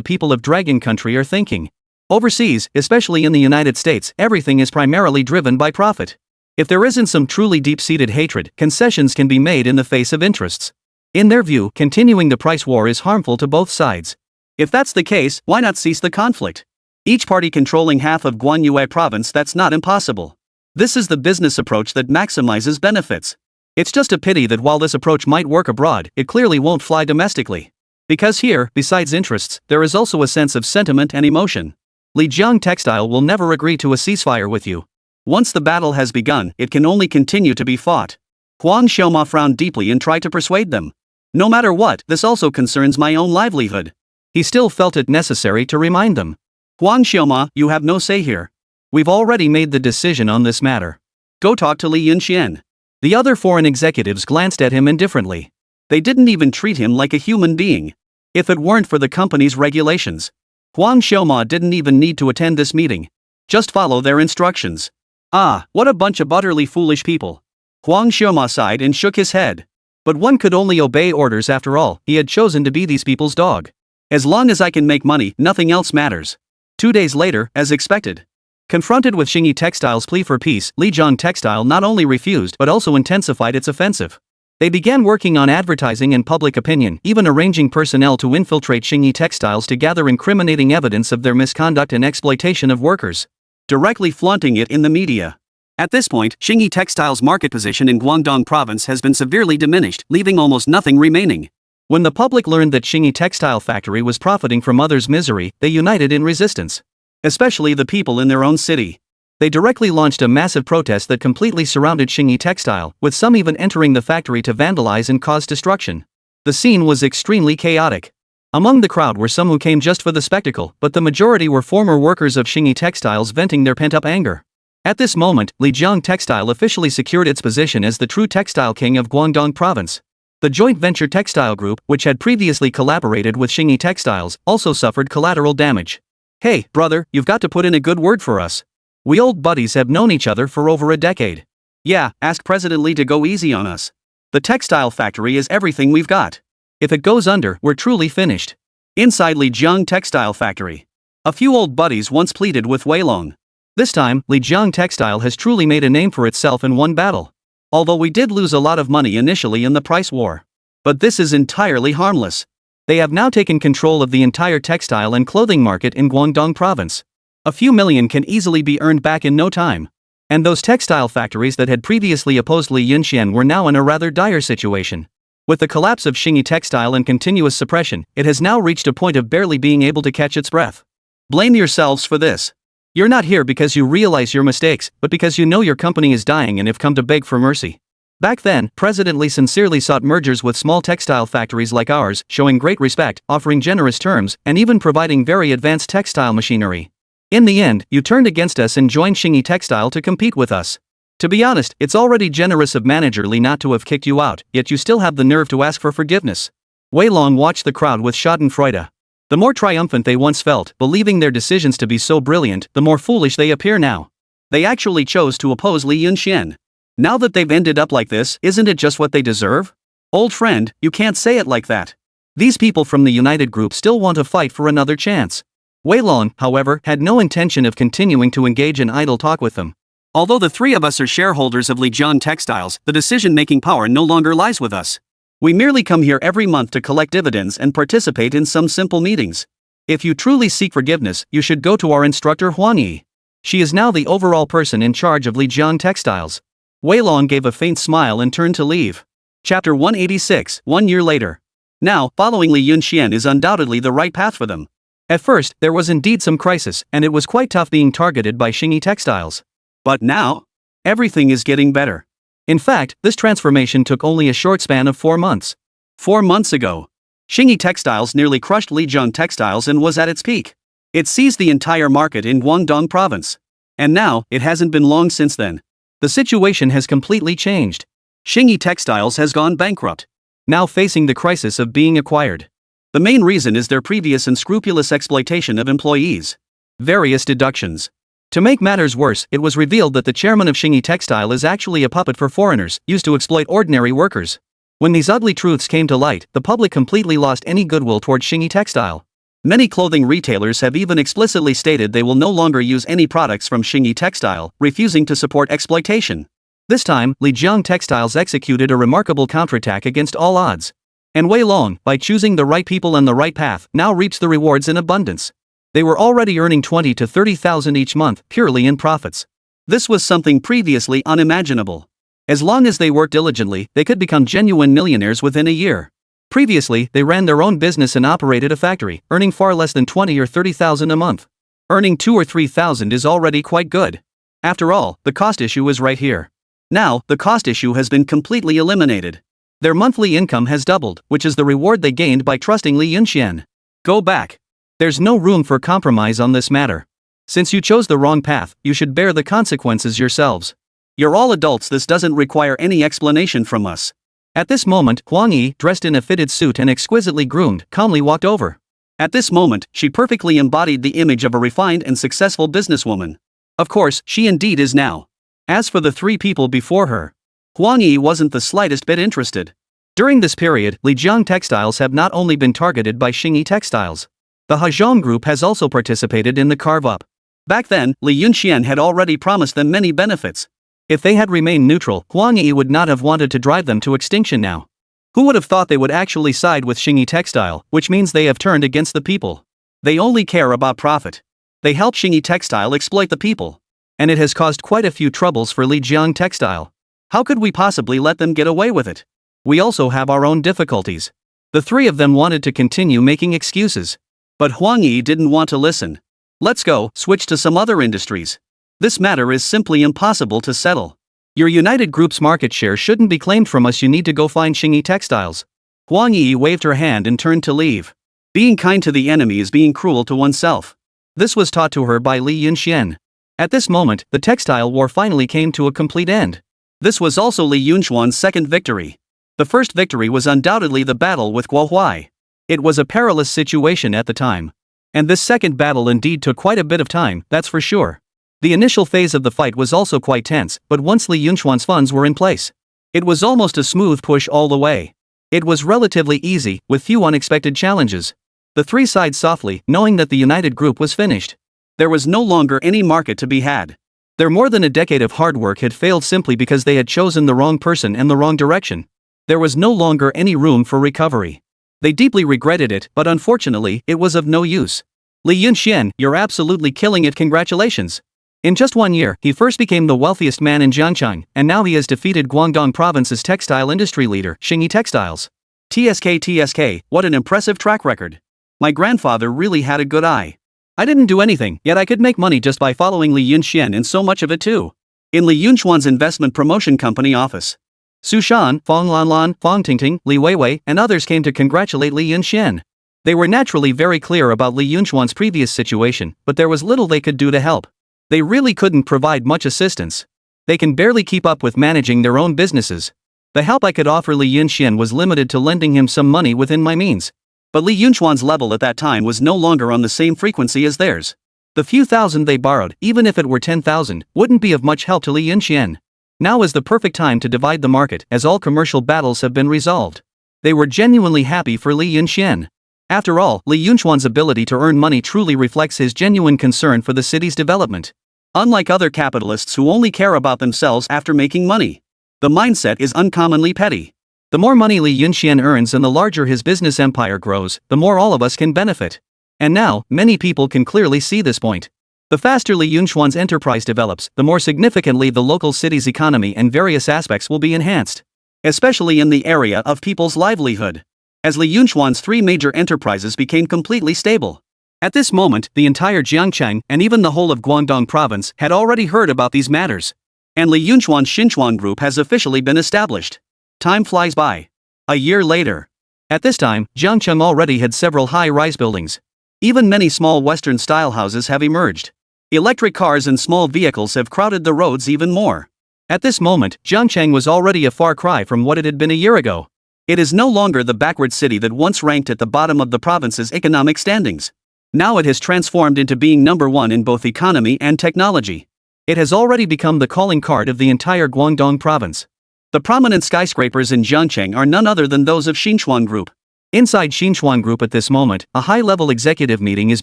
people of Dragon Country are thinking. Overseas, especially in the United States, everything is primarily driven by profit. If there isn't some truly deep-seated hatred, concessions can be made in the face of interests. In their view, continuing the price war is harmful to both sides. If that's the case, why not cease the conflict? Each party controlling half of Guanyue province, that's not impossible. This is the business approach that maximizes benefits. It's just a pity that while this approach might work abroad, it clearly won't fly domestically. Because here, besides interests, there is also a sense of sentiment and emotion. Lijiang Textile will never agree to a ceasefire with you. Once the battle has begun, it can only continue to be fought. Huang Xiaoma frowned deeply and tried to persuade them. No matter what, this also concerns my own livelihood. He still felt it necessary to remind them. Huang Xiaoma, you have no say here. We've already made the decision on this matter. Go talk to Li Yunxian. The other foreign executives glanced at him indifferently. They didn't even treat him like a human being. If it weren't for the company's regulations, Huang Xiaoma didn't even need to attend this meeting. Just follow their instructions. Ah, what a bunch of utterly foolish people. Huang Xiaoma sighed and shook his head. But one could only obey orders after all. He had chosen to be these people's dog. As long as I can make money, nothing else matters. 2 days later, as expected. Confronted with Xingyi Textile's plea for peace, Lijiang Textile not only refused but also intensified its offensive. They began working on advertising and public opinion, even arranging personnel to infiltrate Xingyi Textiles to gather incriminating evidence of their misconduct and exploitation of workers, directly flaunting it in the media. At this point, Xingyi Textile's market position in Guangdong province has been severely diminished, leaving almost nothing remaining. When the public learned that Xingyi Textile Factory was profiting from others' misery, they united in resistance. Especially the people in their own city. They directly launched a massive protest that completely surrounded Xingyi Textile, with some even entering the factory to vandalize and cause destruction. The scene was extremely chaotic. Among the crowd were some who came just for the spectacle, but the majority were former workers of Xingyi Textiles venting their pent-up anger. At this moment, Lijiang Textile officially secured its position as the true textile king of Guangdong province. The joint venture textile group, which had previously collaborated with Xingyi Textiles, also suffered collateral damage. Hey, brother, you've got to put in a good word for us. We old buddies have known each other for over a decade. Yeah, ask President Li to go easy on us. The textile factory is everything we've got. If it goes under, we're truly finished. Inside Lijiang Textile Factory, a few old buddies once pleaded with Weilong. This time, Lijiang Textile has truly made a name for itself in one battle. Although we did lose a lot of money initially in the price war. But this is entirely harmless. They have now taken control of the entire textile and clothing market in Guangdong province. A few million can easily be earned back in no time. And those textile factories that had previously opposed Li Yunxian were now in a rather dire situation. With the collapse of Xingyi Textile and continuous suppression, it has now reached a point of barely being able to catch its breath. Blame yourselves for this. You're not here because you realize your mistakes, but because you know your company is dying and have come to beg for mercy. Back then, President Li sincerely sought mergers with small textile factories like ours, showing great respect, offering generous terms, and even providing very advanced textile machinery. In the end, you turned against us and joined Xingyi Textile to compete with us. To be honest, it's already generous of Manager Li not to have kicked you out, yet you still have the nerve to ask for forgiveness. Weilong watched the crowd with schadenfreude. The more triumphant they once felt, believing their decisions to be so brilliant, the more foolish they appear now. They actually chose to oppose Li Yunxian. Now that they've ended up like this, isn't it just what they deserve? Old friend, you can't say it like that. These people from the United Group still want to fight for another chance. Weilong, however, had no intention of continuing to engage in idle talk with them. Although the three of us are shareholders of Lijiang Textiles, the decision-making power no longer lies with us. We merely come here every month to collect dividends and participate in some simple meetings. If you truly seek forgiveness, you should go to our instructor Huang Yi. She is now the overall person in charge of Lijiang Textiles. Weilong gave a faint smile and turned to leave. Chapter 186, 1 year later. Now, following Li Yunxian is undoubtedly the right path for them. At first, there was indeed some crisis, and it was quite tough being targeted by Xingyi Textiles. But now, everything is getting better. In fact, this transformation took only a short span of 4 months. 4 months ago, Xingyi Textiles nearly crushed Lijiang Textiles and was at its peak. It seized the entire market in Guangdong province. And now, it hasn't been long since then. The situation has completely changed. Xingyi Textiles has gone bankrupt, now facing the crisis of being acquired. The main reason is their previous unscrupulous exploitation of employees. Various deductions. To make matters worse, it was revealed that the chairman of Xingyi Textile is actually a puppet for foreigners, used to exploit ordinary workers. When these ugly truths came to light, the public completely lost any goodwill toward Xingyi Textile. Many clothing retailers have even explicitly stated they will no longer use any products from Xingyi Textile, refusing to support exploitation. This time, Lijiang Textiles executed a remarkable counterattack against all odds. And Wei Long, by choosing the right people and the right path, now reaps the rewards in abundance. They were already earning 20 to 30,000 each month, purely in profits. This was something previously unimaginable. As long as they worked diligently, they could become genuine millionaires within a year. Previously, they ran their own business and operated a factory, earning far less than 20 or 30,000 a month. Earning 2 or 3,000 is already quite good. After all, the cost issue is right here. Now, the cost issue has been completely eliminated. Their monthly income has doubled, which is the reward they gained by trusting Li Yunxian. Go back. There's no room for compromise on this matter. Since you chose the wrong path, you should bear the consequences yourselves. You're all adults, this doesn't require any explanation from us. At this moment, Huang Yi, dressed in a fitted suit and exquisitely groomed, calmly walked over. At this moment, she perfectly embodied the image of a refined and successful businesswoman. Of course, she indeed is now. As for the three people before her, Huang Yi wasn't the slightest bit interested. During this period, Lijiang Textiles have not only been targeted by Xingyi Textiles. The Hezhong Group has also participated in the carve-up. Back then, Li Yunxian had already promised them many benefits. If they had remained neutral, Huang Yi would not have wanted to drive them to extinction now. Who would have thought they would actually side with Xingyi Textile, which means they have turned against the people. They only care about profit. They help Xingyi Textile exploit the people. And it has caused quite a few troubles for Lijiang Textile. How could we possibly let them get away with it? We also have our own difficulties. The three of them wanted to continue making excuses. But Huang Yi didn't want to listen. Let's go, switch to some other industries. This matter is simply impossible to settle. Your United Group's market share shouldn't be claimed from us, you need to go find Xingyi Textiles. Huang Yi waved her hand and turned to leave. Being kind to the enemy is being cruel to oneself. This was taught to her by Li Yunxian. At this moment, the textile war finally came to a complete end. This was also Li Yunxuan's second victory. The first victory was undoubtedly the battle with Guo Huai. It was a perilous situation at the time. And this second battle indeed took quite a bit of time, that's for sure. The initial phase of the fight was also quite tense, but once Li Yunxuan's funds were in place, it was almost a smooth push all the way. It was relatively easy, with few unexpected challenges. The three sighed softly, knowing that the United Group was finished. There was no longer any market to be had. Their more than a decade of hard work had failed simply because they had chosen the wrong person and the wrong direction. There was no longer any room for recovery. They deeply regretted it, but unfortunately, it was of no use. Li Yunxian, you're absolutely killing it, congratulations. In just 1 year, he first became the wealthiest man in Jiangchang, and now he has defeated Guangdong Province's textile industry leader, Xingyi Textiles. TSK, what an impressive track record. My grandfather really had a good eye. I didn't do anything, yet I could make money just by following Li Yunxian, and so much of it too. In Li Yunxuan's investment promotion company office, Su Shan, Fong Lanlan, Fong Tingting, Li Weiwei, and others came to congratulate Li Yunxian. They were naturally very clear about Li Yunxuan's previous situation, but there was little they could do to help. They really couldn't provide much assistance. They can barely keep up with managing their own businesses. The help I could offer Li Yunxian was limited to lending him some money within my means. But Li Yunxuan's level at that time was no longer on the same frequency as theirs. The few thousand they borrowed, even if it were 10,000, wouldn't be of much help to Li Yunxian. Now is the perfect time to divide the market, as all commercial battles have been resolved. They were genuinely happy for Li Yunxian. After all, Li Yunxuan's ability to earn money truly reflects his genuine concern for the city's development. Unlike other capitalists who only care about themselves after making money, the mindset is uncommonly petty. The more money Li Yunxian earns and the larger his business empire grows, the more all of us can benefit. And now, many people can clearly see this point. The faster Li Yunxuan's enterprise develops, the more significantly the local city's economy and various aspects will be enhanced. Especially in the area of people's livelihood. As Li Yunxuan's three major enterprises became completely stable. At this moment, the entire Jiangchang and even the whole of Guangdong province had already heard about these matters. And Li Yunxuan's Xinchuan group has officially been established. Time flies by. A year later. At this time, Jiangcheng already had several high-rise buildings. Even many small Western-style houses have emerged. Electric cars and small vehicles have crowded the roads even more. At this moment, Jiangcheng was already a far cry from what it had been a year ago. It is no longer the backward city that once ranked at the bottom of the province's economic standings. Now it has transformed into being number one in both economy and technology. It has already become the calling card of the entire Guangdong province. The prominent skyscrapers in Jiangcheng are none other than those of Xinchuan Group. Inside Xinchuan Group at this moment, a high-level executive meeting is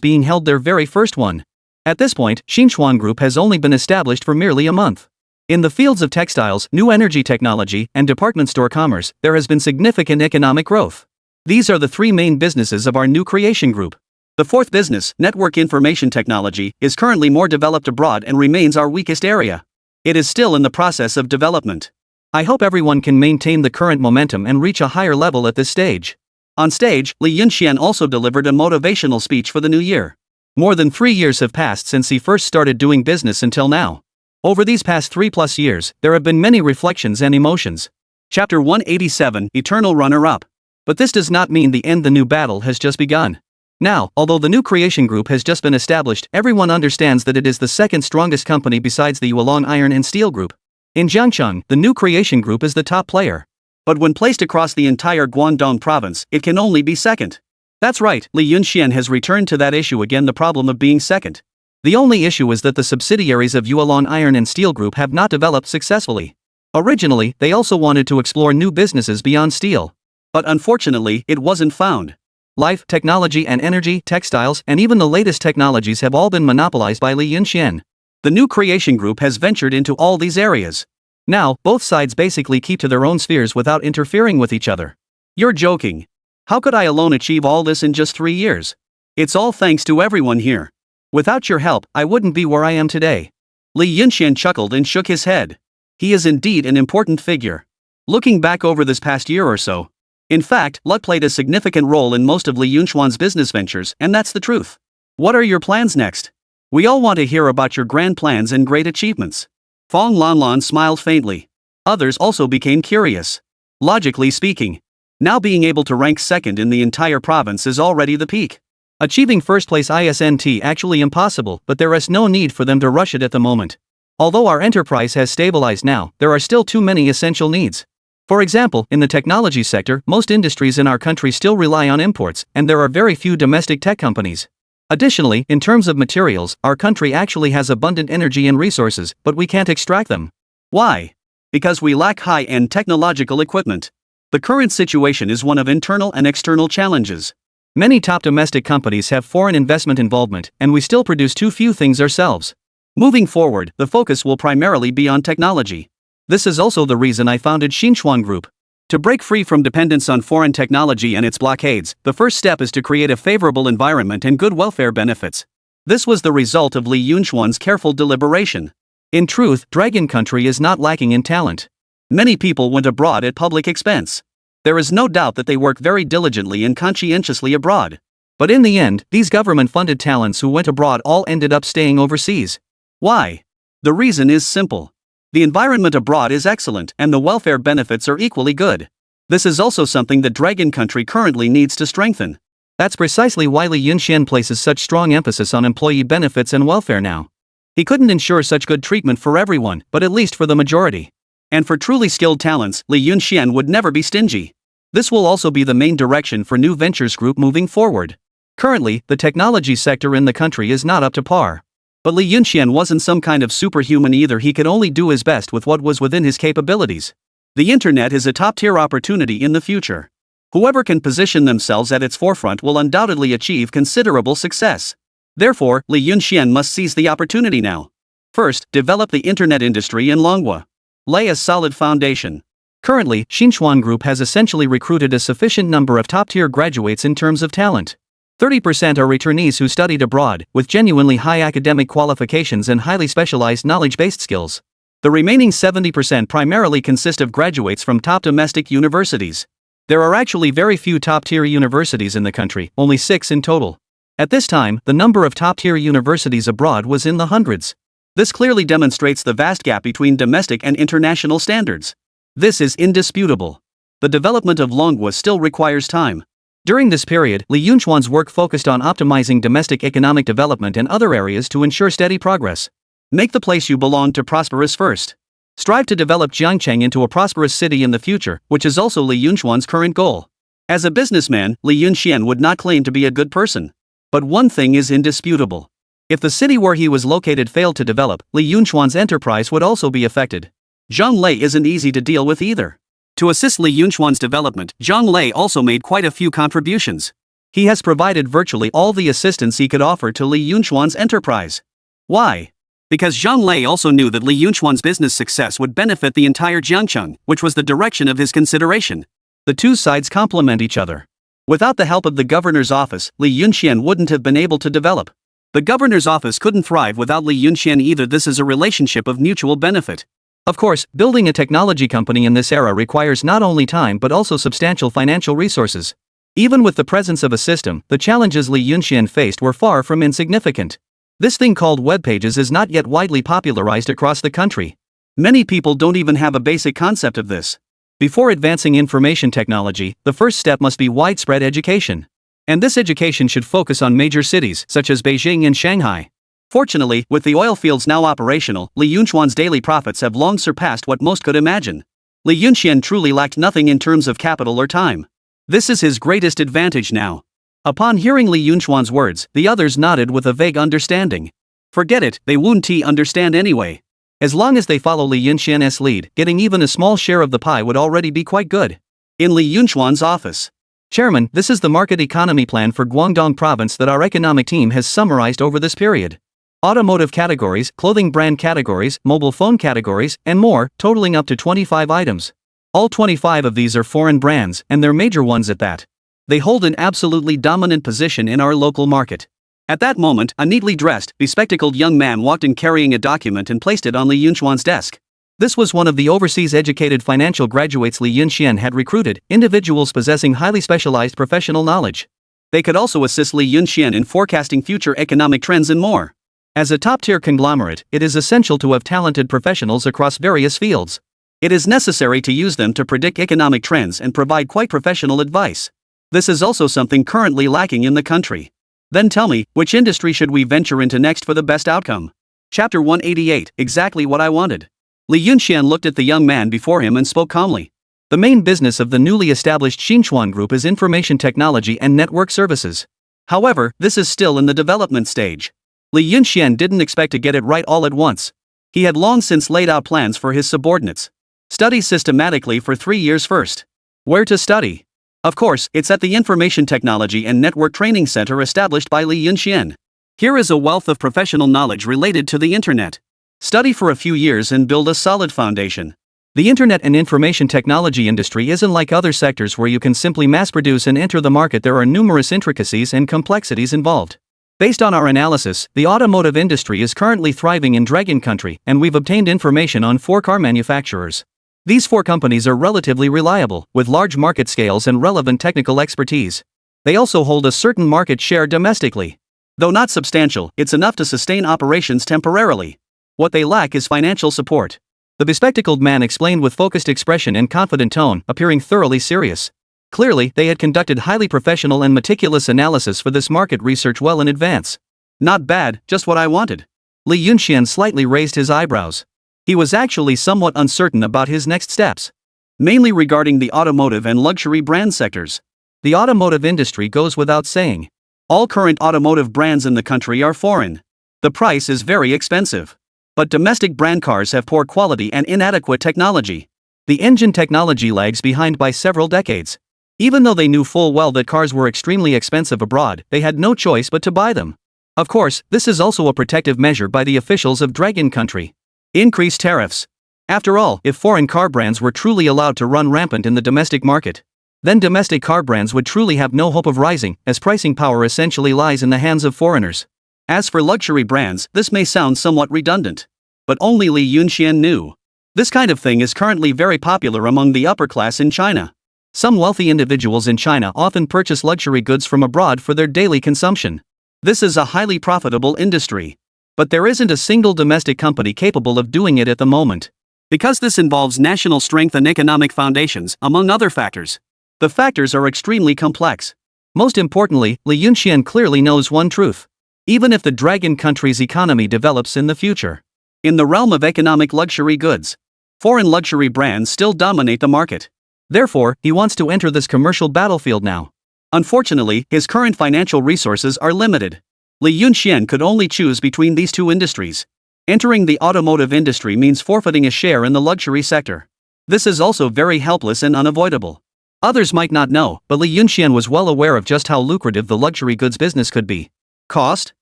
being held, their very first one. At this point, Xinchuan Group has only been established for merely a month. In the fields of textiles, new energy technology, and department store commerce, there has been significant economic growth. These are the three main businesses of our new creation group. The fourth business, network information technology, is currently more developed abroad and remains our weakest area. It is still in the process of development. I hope everyone can maintain the current momentum and reach a higher level at this stage. On stage, Li Yunxian also delivered a motivational speech for the new year. More than 3 years have passed since he first started doing business until now. Over these past 3+ years, there have been many reflections and emotions. Chapter 187, Eternal Runner-Up. But this does not mean the end. The new battle has just begun. Now, although the new creation group has just been established, everyone understands that it is the second strongest company besides the Yulong Iron and Steel Group. In Jiangcheng, the new creation group is the top player. But when placed across the entire Guangdong province, it can only be second. That's right, Li Yunxian has returned to that issue again, the problem of being second. The only issue is that the subsidiaries of Yulong Iron and Steel Group have not developed successfully. Originally, they also wanted to explore new businesses beyond steel. But unfortunately, it wasn't found. Life, technology and energy, textiles, and even the latest technologies have all been monopolized by Li Yunxian. The new creation group has ventured into all these areas. Now, both sides basically keep to their own spheres without interfering with each other. You're joking. How could I alone achieve all this in just 3 years? It's all thanks to everyone here. Without your help, I wouldn't be where I am today. Li Yunxian chuckled and shook his head. He is indeed an important figure. Looking back over this past year or so, in fact, luck played a significant role in most of Li Yunxian's business ventures, and that's the truth. What are your plans next? We all want to hear about your grand plans and great achievements. Fong Lanlan smiled faintly. Others also became curious. Logically speaking, now being able to rank second in the entire province is already the peak. Achieving first place isn't actually impossible, but there is no need for them to rush it at the moment. Although our enterprise has stabilized now, there are still too many essential needs. For example, in the technology sector, most industries in our country still rely on imports, and there are very few domestic tech companies. Additionally, in terms of materials, our country actually has abundant energy and resources, but we can't extract them. Why? Because we lack high-end technological equipment. The current situation is one of internal and external challenges. Many top domestic companies have foreign investment involvement, and we still produce too few things ourselves. Moving forward, the focus will primarily be on technology. This is also the reason I founded Xinchuan Group. To break free from dependence on foreign technology and its blockades, the first step is to create a favorable environment and good welfare benefits. This was the result of Li Yunxuan's careful deliberation. In truth, Dragon Country is not lacking in talent. Many people went abroad at public expense. There is no doubt that they work very diligently and conscientiously abroad. But in the end, these government-funded talents who went abroad all ended up staying overseas. Why? The reason is simple. The environment abroad is excellent and the welfare benefits are equally good. This is also something that Dragon Country currently needs to strengthen. That's precisely why Li Yunxian places such strong emphasis on employee benefits and welfare now. He couldn't ensure such good treatment for everyone, but at least for the majority. And for truly skilled talents, Li Yunxian would never be stingy. This will also be the main direction for New Ventures Group moving forward. Currently, the technology sector in the country is not up to par. But Li Yunxian wasn't some kind of superhuman either. He could only do his best with what was within his capabilities. The internet is a top-tier opportunity in the future. Whoever can position themselves at its forefront will undoubtedly achieve considerable success. Therefore, Li Yunxian must seize the opportunity now. First, develop the internet industry in Manhwa. Lay a solid foundation. Currently, Xinchuan Group has essentially recruited a sufficient number of top-tier graduates in terms of talent. 30% are returnees who studied abroad, with genuinely high academic qualifications and highly specialized knowledge-based skills. The remaining 70% primarily consist of graduates from top domestic universities. There are actually very few top-tier universities in the country, only 6 in total. At this time, the number of top-tier universities abroad was in the hundreds. This clearly demonstrates the vast gap between domestic and international standards. This is indisputable. The development of Manhwa still requires time. During this period, Li Yunxuan's work focused on optimizing domestic economic development and other areas to ensure steady progress. Make the place you belong to prosperous first. Strive to develop Jiangcheng into a prosperous city in the future, which is also Li Yunxuan's current goal. As a businessman, Li Yunxian would not claim to be a good person. But one thing is indisputable. If the city where he was located failed to develop, Li Yunxuan's enterprise would also be affected. Zhang Lei isn't easy to deal with either. To assist Li Yunxuan's development, Zhang Lei also made quite a few contributions. He has provided virtually all the assistance he could offer to Li Yunxuan's enterprise. Why? Because Zhang Lei also knew that Li Yunxuan's business success would benefit the entire Jiangcheng, which was the direction of his consideration. The two sides complement each other. Without the help of the governor's office, Li Yunxian wouldn't have been able to develop. The governor's office couldn't thrive without Li Yunxian either. This is a relationship of mutual benefit. Of course, building a technology company in this era requires not only time but also substantial financial resources. Even with the presence of a system, the challenges Li Yunxian faced were far from insignificant. This thing called web pages is not yet widely popularized across the country. Many people don't even have a basic concept of this. Before advancing information technology, the first step must be widespread education. And this education should focus on major cities such as Beijing and Shanghai. Fortunately, with the oil fields now operational, Li Yunxuan's daily profits have long surpassed what most could imagine. Li Yunxian truly lacked nothing in terms of capital or time. This is his greatest advantage now. Upon hearing Li Yunxuan's words, the others nodded with a vague understanding. Forget it, they won't understand anyway. As long as they follow Li Yunxian's lead, getting even a small share of the pie would already be quite good. In Li Yunxuan's office. Chairman, this is the market economy plan for Guangdong province that our economic team has summarized over this period. Automotive categories, clothing brand categories, mobile phone categories, and more, totaling up to 25 items. All 25 of these are foreign brands, and they're major ones at that. They hold an absolutely dominant position in our local market. At that moment, a neatly dressed, bespectacled young man walked in carrying a document and placed it on Li Yunxuan's desk. This was one of the overseas educated financial graduates Li Yunxian had recruited, individuals possessing highly specialized professional knowledge. They could also assist Li Yunxian in forecasting future economic trends and more. As a top-tier conglomerate, it is essential to have talented professionals across various fields. It is necessary to use them to predict economic trends and provide quite professional advice. This is also something currently lacking in the country. Then tell me, which industry should we venture into next for the best outcome? Chapter 188, exactly what I wanted. Li Yunxian looked at the young man before him and spoke calmly. The main business of the newly established Xinchuan Group is information technology and network services. However, this is still in the development stage. Li Yunxian didn't expect to get it right all at once. He had long since laid out plans for his subordinates. Study systematically for 3 years first. Where to study? Of course, it's at the Information Technology and Network Training Center established by Li Yunxian. Here is a wealth of professional knowledge related to the internet. Study for a few years and build a solid foundation. The internet and information technology industry isn't like other sectors where you can simply mass produce and enter the market. There are numerous intricacies and complexities involved. Based on our analysis, the automotive industry is currently thriving in Dragon Country, and we've obtained information on 4 car manufacturers. These 4 companies are relatively reliable, with large market scales and relevant technical expertise. They also hold a certain market share domestically. Though not substantial, it's enough to sustain operations temporarily. What they lack is financial support. The bespectacled man explained with focused expression and confident tone, appearing thoroughly serious. Clearly, they had conducted highly professional and meticulous analysis for this market research well in advance. Not bad, just what I wanted. Li Yunxian slightly raised his eyebrows. He was actually somewhat uncertain about his next steps. Mainly regarding the automotive and luxury brand sectors. The automotive industry goes without saying. All current automotive brands in the country are foreign. The price is very expensive. But domestic brand cars have poor quality and inadequate technology. The engine technology lags behind by several decades. Even though they knew full well that cars were extremely expensive abroad, they had no choice but to buy them. Of course, this is also a protective measure by the officials of Dragon Country. Increased tariffs. After all, if foreign car brands were truly allowed to run rampant in the domestic market, then domestic car brands would truly have no hope of rising, as pricing power essentially lies in the hands of foreigners. As for luxury brands, this may sound somewhat redundant. But only Li Yunxian knew. This kind of thing is currently very popular among the upper class in China. Some wealthy individuals in China often purchase luxury goods from abroad for their daily consumption. This is a highly profitable industry. But there isn't a single domestic company capable of doing it at the moment. Because this involves national strength and economic foundations, among other factors. The factors are extremely complex. Most importantly, Li Yunxian clearly knows one truth. Even if the Dragon Country's economy develops in the future, in the realm of economic luxury goods, foreign luxury brands still dominate the market. Therefore, he wants to enter this commercial battlefield now. Unfortunately, his current financial resources are limited. Li Yunxian could only choose between these two industries. Entering the automotive industry means forfeiting a share in the luxury sector. This is also very helpless and unavoidable. Others might not know, but Li Yunxian was well aware of just how lucrative the luxury goods business could be. Cost?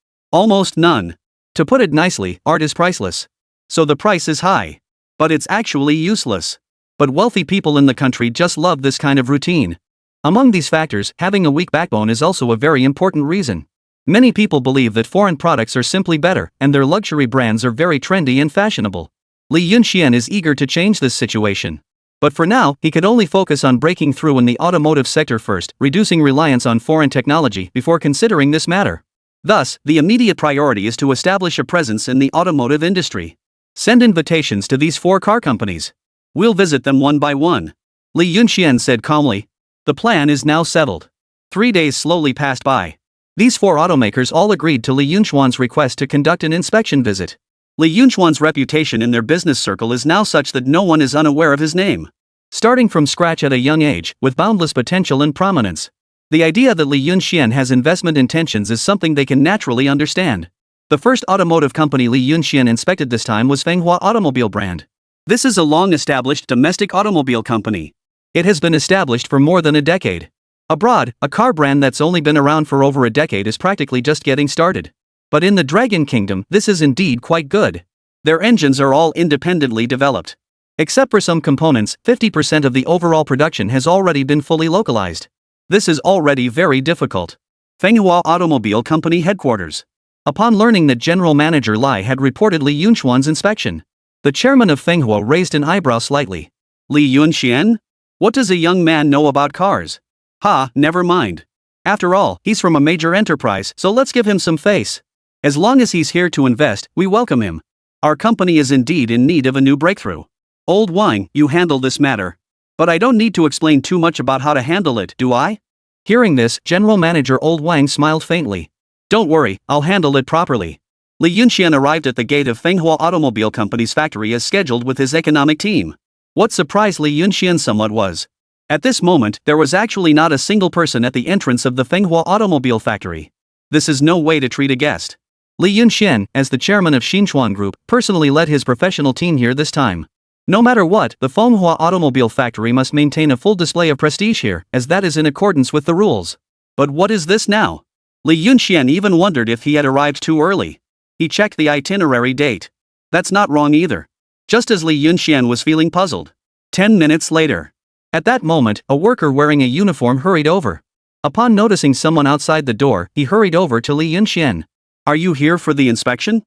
Almost none. To put it nicely, art is priceless. So the price is high. But it's actually useless. But wealthy people in the country just love this kind of routine. Among these factors, having a weak backbone is also a very important reason. Many people believe that foreign products are simply better, and their luxury brands are very trendy and fashionable. Li Yunxian is eager to change this situation. But for now, he could only focus on breaking through in the automotive sector first, reducing reliance on foreign technology before considering this matter. Thus, the immediate priority is to establish a presence in the automotive industry. Send invitations to these 4 car companies. We'll visit them one by one. Li Yunxian said calmly. The plan is now settled. 3 days slowly passed by. These 4 automakers all agreed to Li Yunxian's request to conduct an inspection visit. Li Yunxian's reputation in their business circle is now such that no one is unaware of his name. Starting from scratch at a young age, with boundless potential and prominence. The idea that Li Yunxian has investment intentions is something they can naturally understand. The first automotive company Li Yunxian inspected this time was Manhwa automobile brand. This is a long-established domestic automobile company. It has been established for more than a decade. Abroad, a car brand that's only been around for over a decade is practically just getting started. But in the Dragon Kingdom, this is indeed quite good. Their engines are all independently developed. Except for some components, 50% of the overall production has already been fully localized. This is already very difficult. Manhwa Automobile Company Headquarters. Upon learning that General Manager Lai had reported Li Yunxian's inspection, the chairman of Manhwa raised an eyebrow slightly. Li Yunxian? What does a young man know about cars? Never mind. After all, he's from a major enterprise, so let's give him some face. As long as he's here to invest, we welcome him. Our company is indeed in need of a new breakthrough. Old Wang, you handle this matter. But I don't need to explain too much about how to handle it, do I? Hearing this, General Manager Old Wang smiled faintly. Don't worry, I'll handle it properly. Li Yunxian arrived at the gate of Manhwa Automobile Company's factory as scheduled with his economic team. What surprised Li Yunxian somewhat was, at this moment, there was actually not a single person at the entrance of the Manhwa Automobile Factory. This is no way to treat a guest. Li Yunxian, as the chairman of Xinchuan Group, personally led his professional team here this time. No matter what, the Manhwa Automobile Factory must maintain a full display of prestige here, as that is in accordance with the rules. But what is this now? Li Yunxian even wondered if he had arrived too early. He checked the itinerary date. That's not wrong either. Just as Li Yunxian was feeling puzzled. 10 minutes later. At that moment, a worker wearing a uniform hurried over. Upon noticing someone outside the door, he hurried over to Li Yunxian. Are you here for the inspection?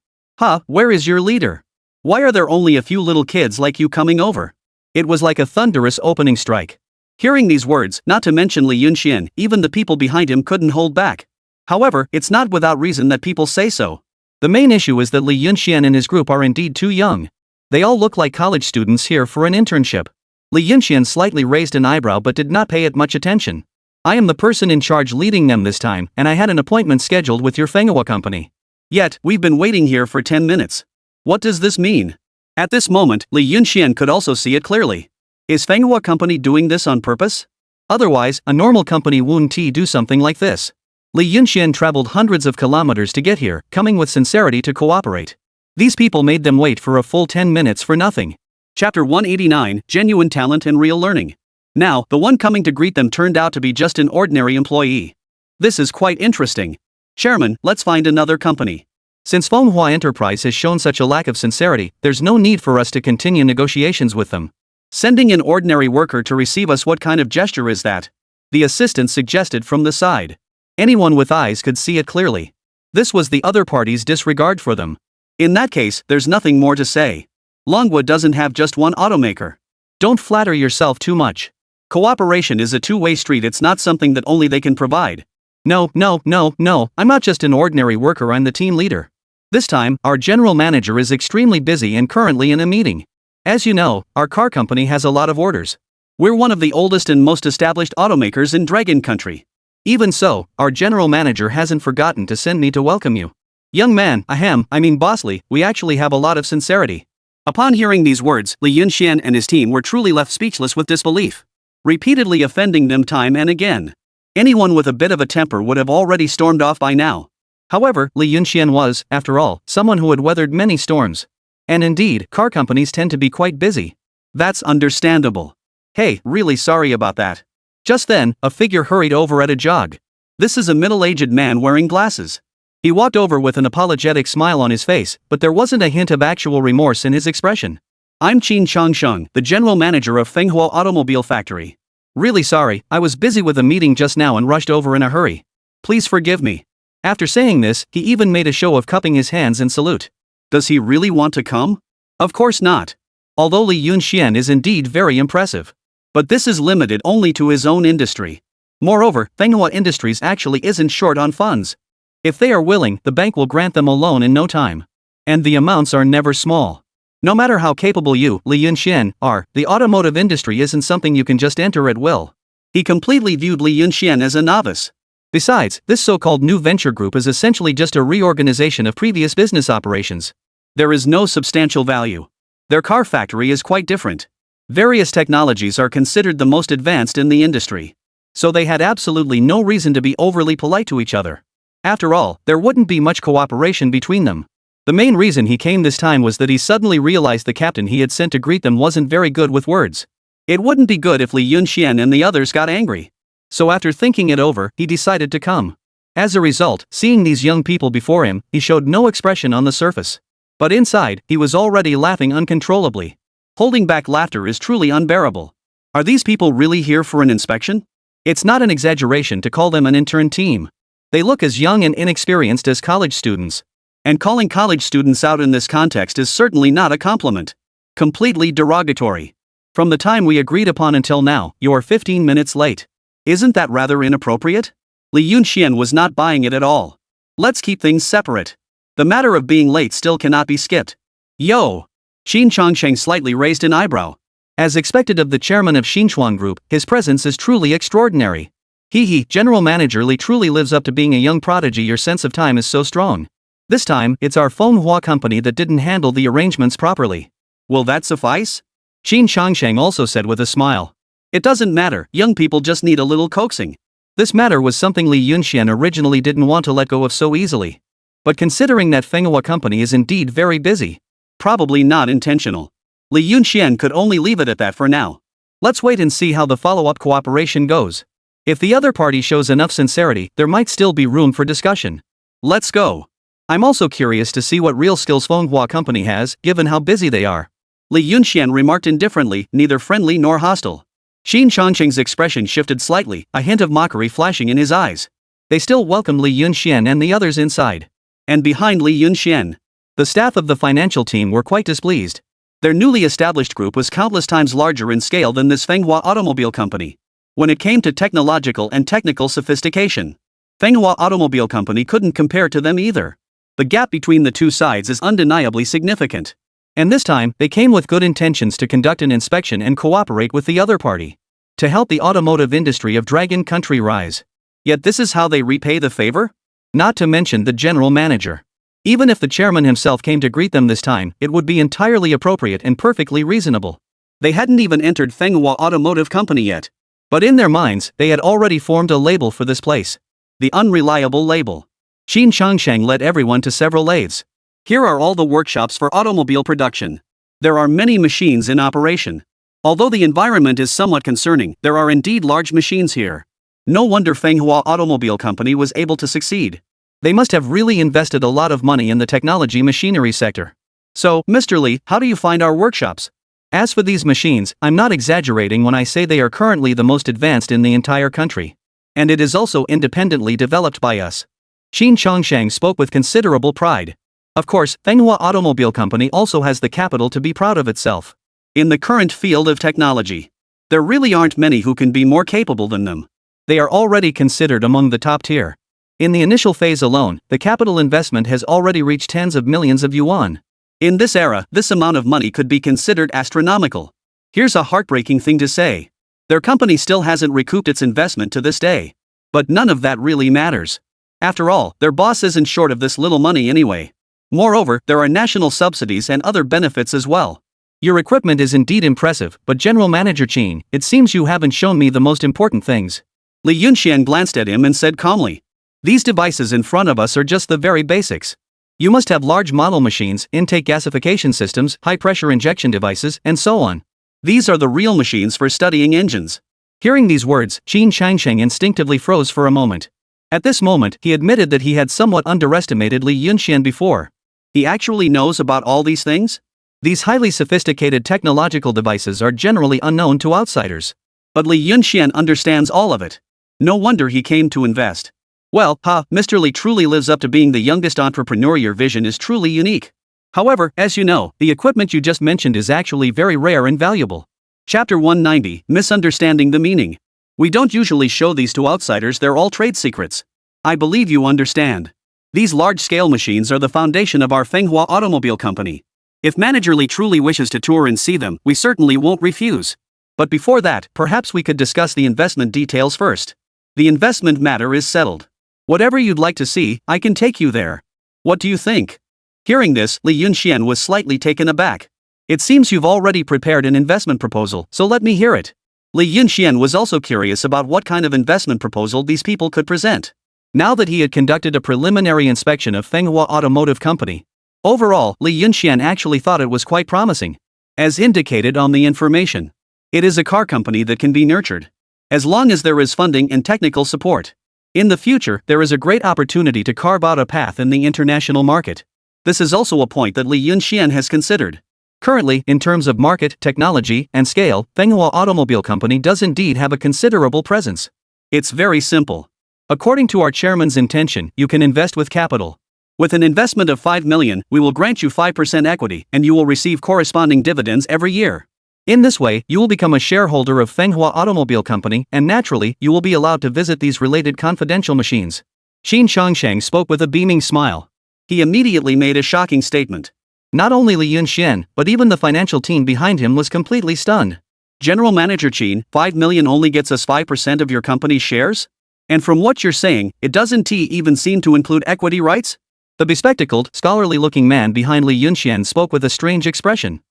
Where is your leader? Why are there only a few little kids like you coming over? It was like a thunderous opening strike. Hearing these words, not to mention Li Yunxian, even the people behind him couldn't hold back. However, it's not without reason that people say so. The main issue is that Li Yunxian and his group are indeed too young. They all look like college students here for an internship. Li Yunxian slightly raised an eyebrow but did not pay it much attention. I am the person in charge leading them this time, and I had an appointment scheduled with your Manhwa company. Yet, we've been waiting here for 10 minutes. What does this mean? At this moment, Li Yunxian could also see it clearly. Is Manhwa company doing this on purpose? Otherwise, a normal company wouldn't do something like this. Li Yunxian traveled hundreds of kilometers to get here, coming with sincerity to cooperate. These people made them wait for a full 10 minutes for nothing. Chapter 189, Genuine Talent and Real Learning. Now, the one coming to greet them turned out to be just an ordinary employee. This is quite interesting. Chairman, let's find another company. Since Manhwa Enterprise has shown such a lack of sincerity, there's no need for us to continue negotiations with them. Sending an ordinary worker to receive us, what kind of gesture is that? The assistant suggested from the side. Anyone with eyes could see it clearly. This was the other party's disregard for them. In that case, there's nothing more to say. Longwood doesn't have just one automaker. Don't flatter yourself too much. Cooperation is a two-way street, it's not something that only they can provide. No, I'm not just an ordinary worker, I'm the team leader. This time, our general manager is extremely busy and currently in a meeting. As you know, our car company has a lot of orders. We're one of the oldest and most established automakers in Dragon Country. Even so, our general manager hasn't forgotten to send me to welcome you. Young man, bossly, we actually have a lot of sincerity. Upon hearing these words, Li Yunxian and his team were truly left speechless with disbelief. Repeatedly offending them time and again. Anyone with a bit of a temper would have already stormed off by now. However, Li Yunxian was, after all, someone who had weathered many storms. And indeed, car companies tend to be quite busy. That's understandable. Hey, really sorry about that. Just then, a figure hurried over at a jog. This is a middle-aged man wearing glasses. He walked over with an apologetic smile on his face, but there wasn't a hint of actual remorse in his expression. I'm Qin Changsheng, the general manager of Fenghua Automobile Factory. Really sorry, I was busy with a meeting just now and rushed over in a hurry. Please forgive me. After saying this, he even made a show of cupping his hands in salute. Does he really want to come? Of course not. Although Li Yunxian is indeed very impressive. But this is limited only to his own industry. Moreover, Fenghua Industries actually isn't short on funds. If they are willing, the bank will grant them a loan in no time. And the amounts are never small. No matter how capable you, Li Yunxian, are, the automotive industry isn't something you can just enter at will. He completely viewed Li Yunxian as a novice. Besides, this so-called new venture group is essentially just a reorganization of previous business operations. There is no substantial value. Their car factory is quite different. Various technologies are considered the most advanced in the industry. So they had absolutely no reason to be overly polite to each other. After all, there wouldn't be much cooperation between them. The main reason he came this time was that he suddenly realized the captain he had sent to greet them wasn't very good with words. It wouldn't be good if Li Yunxian and the others got angry. So after thinking it over, he decided to come. As a result, seeing these young people before him, he showed no expression on the surface. But inside, he was already laughing uncontrollably. Holding back laughter is truly unbearable. Are these people really here for an inspection? It's not an exaggeration to call them an intern team. They look as young and inexperienced as college students. And calling college students out in this context is certainly not a compliment. Completely derogatory. From the time we agreed upon until now, you're 15 minutes late. Isn't that rather inappropriate? Li Yunxian was not buying it at all. Let's keep things separate. The matter of being late still cannot be skipped. Yo! Qin Changsheng slightly raised an eyebrow. As expected of the chairman of Xinchuan Group, his presence is truly extraordinary. General Manager Li truly lives up to being a young prodigy. Your sense of time is so strong. This time, it's our Fenghua company that didn't handle the arrangements properly. Will that suffice? Qin Changsheng also said with a smile. It doesn't matter, young people just need a little coaxing. This matter was something Li Yunxian originally didn't want to let go of so easily. But considering that Fenghua company is indeed very busy. Probably not intentional. Li Yunxian could only leave it at that for now. Let's wait and see how the follow-up cooperation goes. If the other party shows enough sincerity, there might still be room for discussion. Let's go. I'm also curious to see what real skills Fenghua company has, given how busy they are. Li Yunxian remarked indifferently, neither friendly nor hostile. Qin Changsheng's expression shifted slightly, a hint of mockery flashing in his eyes. They still welcomed Li Yunxian and the others inside. And behind Li Yunxian, the staff of the financial team were quite displeased. Their newly established group was countless times larger in scale than this Fenghua Automobile Company. When it came to technological and technical sophistication, Fenghua Automobile Company couldn't compare to them either. The gap between the two sides is undeniably significant. And this time, they came with good intentions to conduct an inspection and cooperate with the other party. To help the automotive industry of Dragon Country rise. Yet this is how they repay the favor? Not to mention the general manager. Even if the chairman himself came to greet them this time, it would be entirely appropriate and perfectly reasonable. They hadn't even entered Fenghua Automotive Company yet. But in their minds, they had already formed a label for this place. The unreliable label. Qin Changsheng led everyone to several lathes. Here are all the workshops for automobile production. There are many machines in operation. Although the environment is somewhat concerning, there are indeed large machines here. No wonder Fenghua Automobile Company was able to succeed. They must have really invested a lot of money in the technology machinery sector. So, Mr. Li, how do you find our workshops? As for these machines, I'm not exaggerating when I say they are currently the most advanced in the entire country. And it is also independently developed by us. Qin Changsheng spoke with considerable pride. Of course, Fenghua Automobile Company also has the capital to be proud of itself. In the current field of technology, there really aren't many who can be more capable than them. They are already considered among the top tier. In the initial phase alone, the capital investment has already reached tens of millions of yuan. In this era, this amount of money could be considered astronomical. Here's a heartbreaking thing to say. Their company still hasn't recouped its investment to this day. But none of that really matters. After all, their boss isn't short of this little money anyway. Moreover, there are national subsidies and other benefits as well. Your equipment is indeed impressive, but General Manager Qin, it seems you haven't shown me the most important things. Li Yunxian glanced at him and said calmly. These devices in front of us are just the very basics. You must have large model machines, intake gasification systems, high-pressure injection devices, and so on. These are the real machines for studying engines. Hearing these words, Qin Changsheng instinctively froze for a moment. At this moment, he admitted that he had somewhat underestimated Li Yunxian before. He actually knows about all these things? These highly sophisticated technological devices are generally unknown to outsiders. But Li Yunxian understands all of it. No wonder he came to invest. Well, Mr. Li truly lives up to being the youngest entrepreneur. Your vision is truly unique. However, as you know, the equipment you just mentioned is actually very rare and valuable. Chapter 190, Misunderstanding the Meaning. We don't usually show these to outsiders, they're all trade secrets. I believe you understand. These large-scale machines are the foundation of our Manhwa automobile company. If Manager Li truly wishes to tour and see them, we certainly won't refuse. But before that, perhaps we could discuss the investment details first. The investment matter is settled. Whatever you'd like to see, I can take you there. What do you think? Hearing this, Li Yunxian was slightly taken aback. It seems you've already prepared an investment proposal, so let me hear it. Li Yunxian was also curious about what kind of investment proposal these people could present. Now that he had conducted a preliminary inspection of Manhwa Automotive Company. Overall, Li Yunxian actually thought it was quite promising. As indicated on the information. It is a car company that can be nurtured. As long as there is funding and technical support. In the future, there is a great opportunity to carve out a path in the international market. This is also a point that Li Yunxian has considered. Currently, in terms of market, technology, and scale, Manhwa Automobile Company does indeed have a considerable presence. It's very simple. According to our chairman's intention, you can invest with capital. With an investment of 5 million, we will grant you 5% equity, and you will receive corresponding dividends every year. In this way, you will become a shareholder of Manhwa Automobile Company, and naturally, you will be allowed to visit these related confidential machines. Qin Changsheng spoke with a beaming smile. He immediately made a shocking statement. Not only Li Yunxian, but even the financial team behind him was completely stunned. General Manager Qin, 5 million only gets us 5% of your company's shares? And from what you're saying, it doesn't even seem to include equity rights? The bespectacled, scholarly-looking man behind Li Yunxian spoke with a strange expression.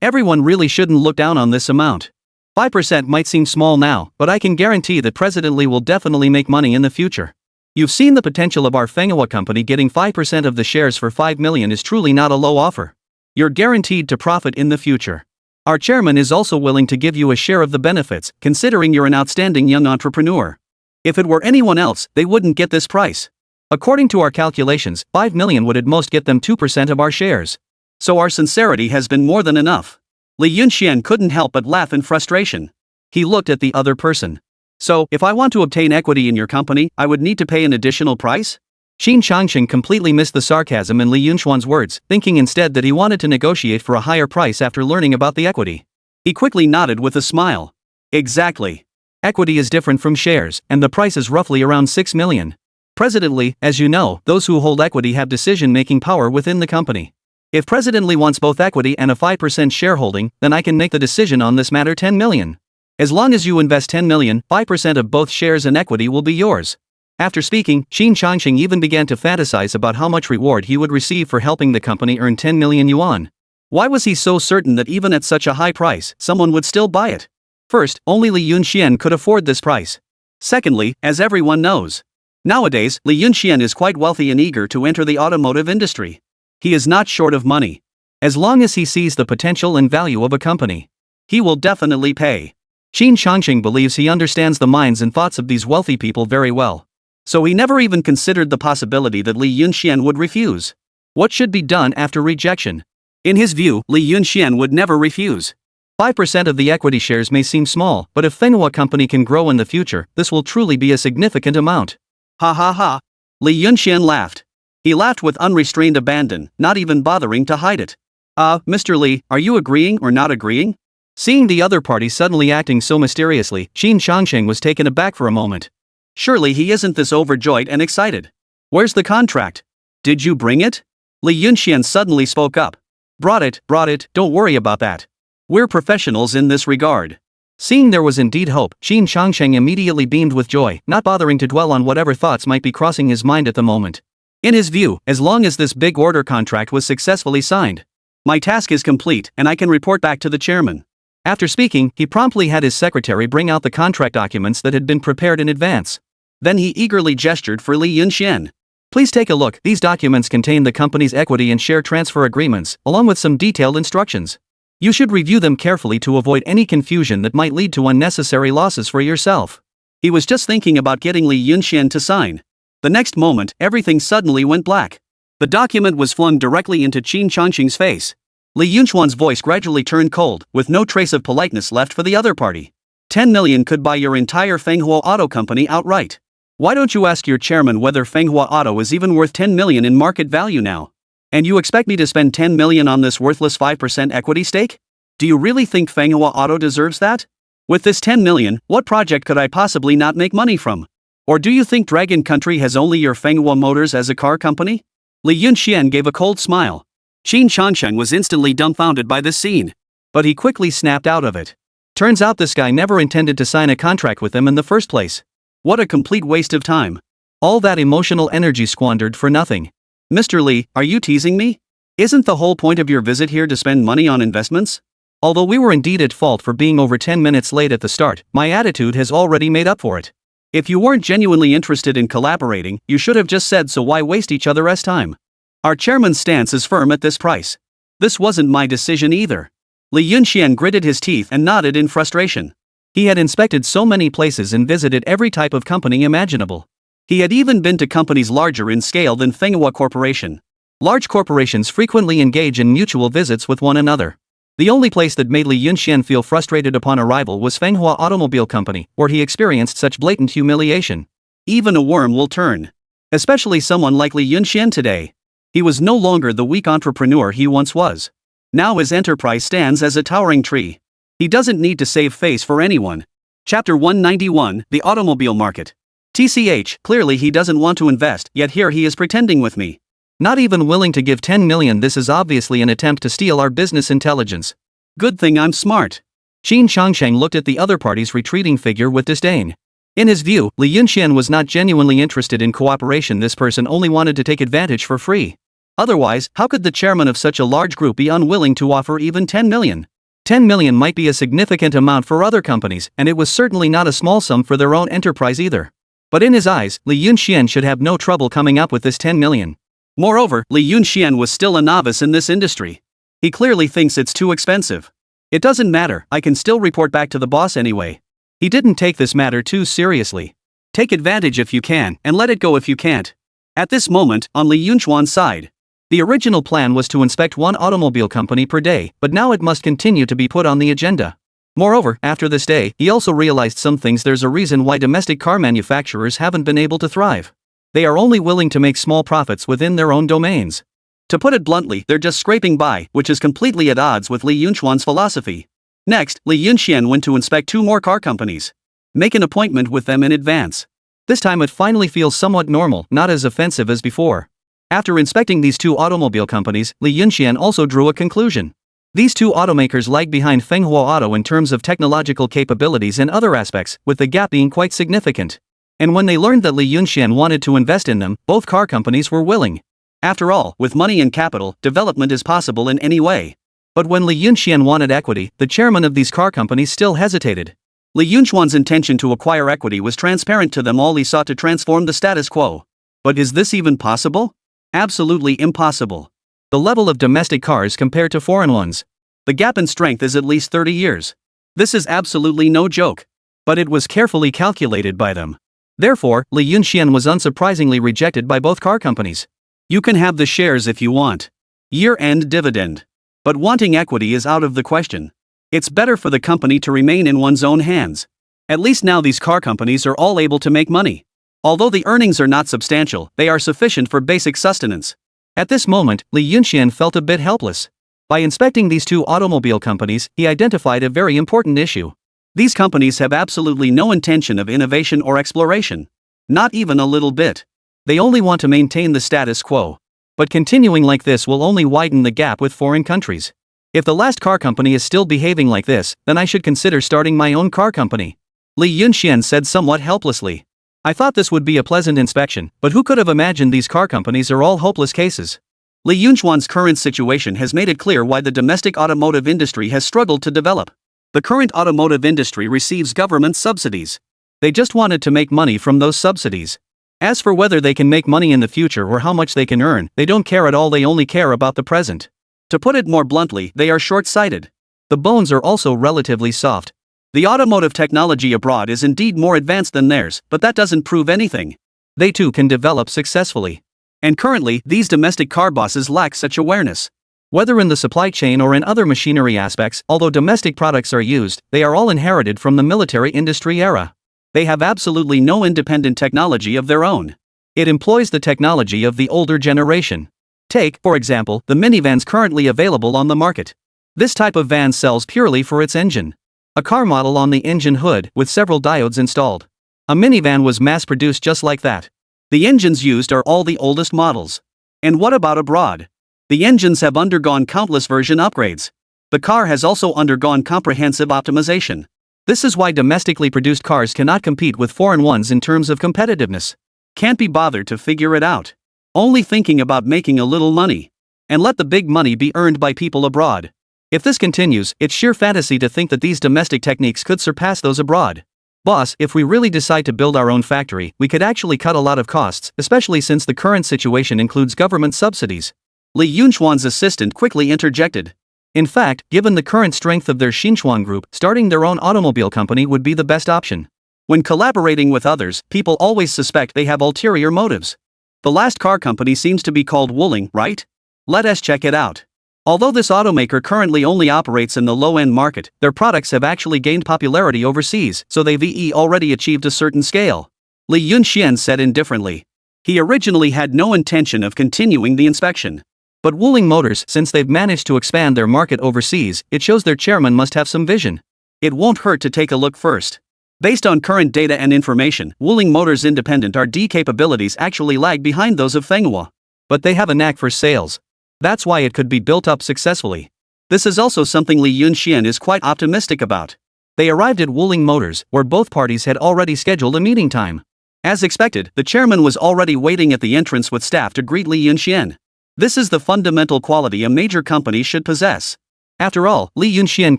Everyone really shouldn't look down on this amount. 5% might seem small now, but I can guarantee that President Li will definitely make money in the future. You've seen the potential of our Manhwa company. Getting 5% of the shares for 5 million is truly not a low offer. You're guaranteed to profit in the future. Our chairman is also willing to give you a share of the benefits, considering you're an outstanding young entrepreneur. If it were anyone else, they wouldn't get this price. According to our calculations, 5 million would at most get them 2% of our shares. So our sincerity has been more than enough. Li Yunxian couldn't help but laugh in frustration. He looked at the other person. So, if I want to obtain equity in your company, I would need to pay an additional price? Qin Changsheng completely missed the sarcasm in Li Yunxian's words, thinking instead that he wanted to negotiate for a higher price after learning about the equity. He quickly nodded with a smile. Exactly. Equity is different from shares, and the price is roughly around 6 million. President Li, as you know, those who hold equity have decision-making power within the company. If President Li wants both equity and a 5% shareholding, then I can make the decision on this matter. 10 million. As long as you invest 10 million, 5% of both shares and equity will be yours. After speaking, Qin Changsheng even began to fantasize about how much reward he would receive for helping the company earn 10 million yuan. Why was he so certain that even at such a high price, someone would still buy it? First, only Li Yunxian could afford this price. Secondly, as everyone knows, nowadays, Li Yunxian is quite wealthy and eager to enter the automotive industry. He is not short of money. As long as he sees the potential and value of a company, he will definitely pay. Qin Changsheng believes he understands the minds and thoughts of these wealthy people very well. So he never even considered the possibility that Li Yunxian would refuse. What should be done after rejection? In his view, Li Yunxian would never refuse. 5% of the equity shares may seem small, but if Manhwa company can grow in the future, this will truly be a significant amount. Ha ha ha. Li Yunxian laughed. He laughed with unrestrained abandon, not even bothering to hide it. Mr. Li, are you agreeing or not agreeing? Seeing the other party suddenly acting so mysteriously, Qin Changsheng was taken aback for a moment. Surely he isn't this overjoyed and excited. Where's the contract? Did you bring it? Li Yunxian suddenly spoke up. Brought it, don't worry about that. We're professionals in this regard. Seeing there was indeed hope, Qin Changsheng immediately beamed with joy, not bothering to dwell on whatever thoughts might be crossing his mind at the moment. In his view, as long as this big order contract was successfully signed, my task is complete and I can report back to the chairman. After speaking, he promptly had his secretary bring out the contract documents that had been prepared in advance. Then he eagerly gestured for Li Yunxian. Please take a look. These documents contain the company's equity and share transfer agreements, along with some detailed instructions. You should review them carefully to avoid any confusion that might lead to unnecessary losses for yourself. He was just thinking about getting Li Yunxian to sign. The next moment, everything suddenly went black. The document was flung directly into Qin Changqing's face. Li Yunxuan's voice gradually turned cold, with no trace of politeness left for the other party. 10 million could buy your entire Fenghua Auto Company outright. Why don't you ask your chairman whether Fenghua Auto is even worth 10 million in market value now? And you expect me to spend 10 million on this worthless 5% equity stake? Do you really think Fenghua Auto deserves that? With this 10 million, what project could I possibly not make money from? Or do you think Dragon Country has only your Fenghua Motors as a car company? Li Yunxian gave a cold smile. Qin Changsheng was instantly dumbfounded by this scene. But he quickly snapped out of it. Turns out this guy never intended to sign a contract with him in the first place. What a complete waste of time. All that emotional energy squandered for nothing. Mr. Li, are you teasing me? Isn't the whole point of your visit here to spend money on investments? Although we were indeed at fault for being over 10 minutes late at the start, my attitude has already made up for it. If you weren't genuinely interested in collaborating, you should have just said so. Why waste each other's time? Our chairman's stance is firm at this price. This wasn't my decision either. Li Yunxian gritted his teeth and nodded in frustration. He had inspected so many places and visited every type of company imaginable. He had even been to companies larger in scale than Fenghua Corporation. Large corporations frequently engage in mutual visits with one another. The only place that made Li Yunxian feel frustrated upon arrival was Fenghua Automobile Company, where he experienced such blatant humiliation. Even a worm will turn. Especially someone like Li Yunxian today. He was no longer the weak entrepreneur he once was. Now his enterprise stands as a towering tree. He doesn't need to save face for anyone. Chapter 191, The Automobile Market. TCH, clearly he doesn't want to invest, yet here he is pretending with me. Not even willing to give 10 million. This is obviously an attempt to steal our business intelligence. Good thing I'm smart. Qin Changsheng looked at the other party's retreating figure with disdain. In his view, Li Yunxian was not genuinely interested in cooperation. This person only wanted to take advantage for free. Otherwise, how could the chairman of such a large group be unwilling to offer even 10 million? 10 million might be a significant amount for other companies, and it was certainly not a small sum for their own enterprise either. But in his eyes, Li Yunxian should have no trouble coming up with this 10 million. Moreover, Li Yunxian was still a novice in this industry. He clearly thinks it's too expensive. It doesn't matter, I can still report back to the boss anyway. He didn't take this matter too seriously. Take advantage if you can, and let it go if you can't. At this moment, on Li Yunxuan's side, the original plan was to inspect one automobile company per day, but now it must continue to be put on the agenda. Moreover, after this day, he also realized some things. There's a reason why domestic car manufacturers haven't been able to thrive. They are only willing to make small profits within their own domains. To put it bluntly, they're just scraping by, which is completely at odds with Li Yunxuan's philosophy. Next, Li Yunxian went to inspect 2 more car companies. Make an appointment with them in advance. This time it finally feels somewhat normal, not as offensive as before. After inspecting these 2 automobile companies, Li Yunxian also drew a conclusion. These 2 automakers lag behind Fenghua Auto in terms of technological capabilities and other aspects, with the gap being quite significant. And when they learned that Li Yunxian wanted to invest in them, both car companies were willing. After all, with money and capital, development is possible in any way. But when Li Yunxian wanted equity, the chairman of these car companies still hesitated. Li Yunxuan's intention to acquire equity was transparent to them all. He sought to transform the status quo. But is this even possible? Absolutely impossible. The level of domestic cars compared to foreign ones. The gap in strength is at least 30 years. This is absolutely no joke. But it was carefully calculated by them. Therefore, Li Yunxian was unsurprisingly rejected by both car companies. You can have the shares if you want. Year-end dividend. But wanting equity is out of the question. It's better for the company to remain in one's own hands. At least now these car companies are all able to make money. Although the earnings are not substantial, they are sufficient for basic sustenance. At this moment, Li Yunxian felt a bit helpless. By inspecting these 2 automobile companies, he identified a very important issue. These companies have absolutely no intention of innovation or exploration. Not even a little bit. They only want to maintain the status quo. But continuing like this will only widen the gap with foreign countries. If the last car company is still behaving like this, then I should consider starting my own car company. Li Yunxian said somewhat helplessly. I thought this would be a pleasant inspection, but who could have imagined these car companies are all hopeless cases? Li Yunxuan's current situation has made it clear why the domestic automotive industry has struggled to develop. The current automotive industry receives government subsidies. They just wanted to make money from those subsidies. As for whether they can make money in the future or how much they can earn, they don't care at all, they only care about the present. To put it more bluntly, they are short-sighted. The bones are also relatively soft. The automotive technology abroad is indeed more advanced than theirs, but that doesn't prove anything. They too can develop successfully. And currently, these domestic car bosses lack such awareness. Whether in the supply chain or in other machinery aspects, although domestic products are used, they are all inherited from the military industry era. They have absolutely no independent technology of their own. It employs the technology of the older generation. Take, for example, the minivans currently available on the market. This type of van sells purely for its engine. A car model on the engine hood with several diodes installed. A minivan was mass-produced just like that. The engines used are all the oldest models. And what about abroad? The engines have undergone countless version upgrades. The car has also undergone comprehensive optimization. This is why domestically produced cars cannot compete with foreign ones in terms of competitiveness. Can't be bothered to figure it out. Only thinking about making a little money. And let the big money be earned by people abroad. If this continues, it's sheer fantasy to think that these domestic techniques could surpass those abroad. Boss, if we really decide to build our own factory, we could actually cut a lot of costs, especially since the current situation includes government subsidies. Li Yunxuan's assistant quickly interjected. In fact, given the current strength of their Xinchuan group, starting their own automobile company would be the best option. When collaborating with others, people always suspect they have ulterior motives. The last car company seems to be called Wuling, right? Let us check it out. Although this automaker currently only operates in the low-end market, their products have actually gained popularity overseas, so they've already achieved a certain scale. Li Yunxian said indifferently. He originally had no intention of continuing the inspection. But Wuling Motors, since they've managed to expand their market overseas, it shows their chairman must have some vision. It won't hurt to take a look first. Based on current data and information, Wuling Motors' independent R&D capabilities actually lag behind those of Manhwa. But they have a knack for sales. That's why it could be built up successfully. This is also something Li Yunxian is quite optimistic about. They arrived at Wuling Motors, where both parties had already scheduled a meeting time. As expected, the chairman was already waiting at the entrance with staff to greet Li Yunxian. This is the fundamental quality a major company should possess. After all, Li Yunxian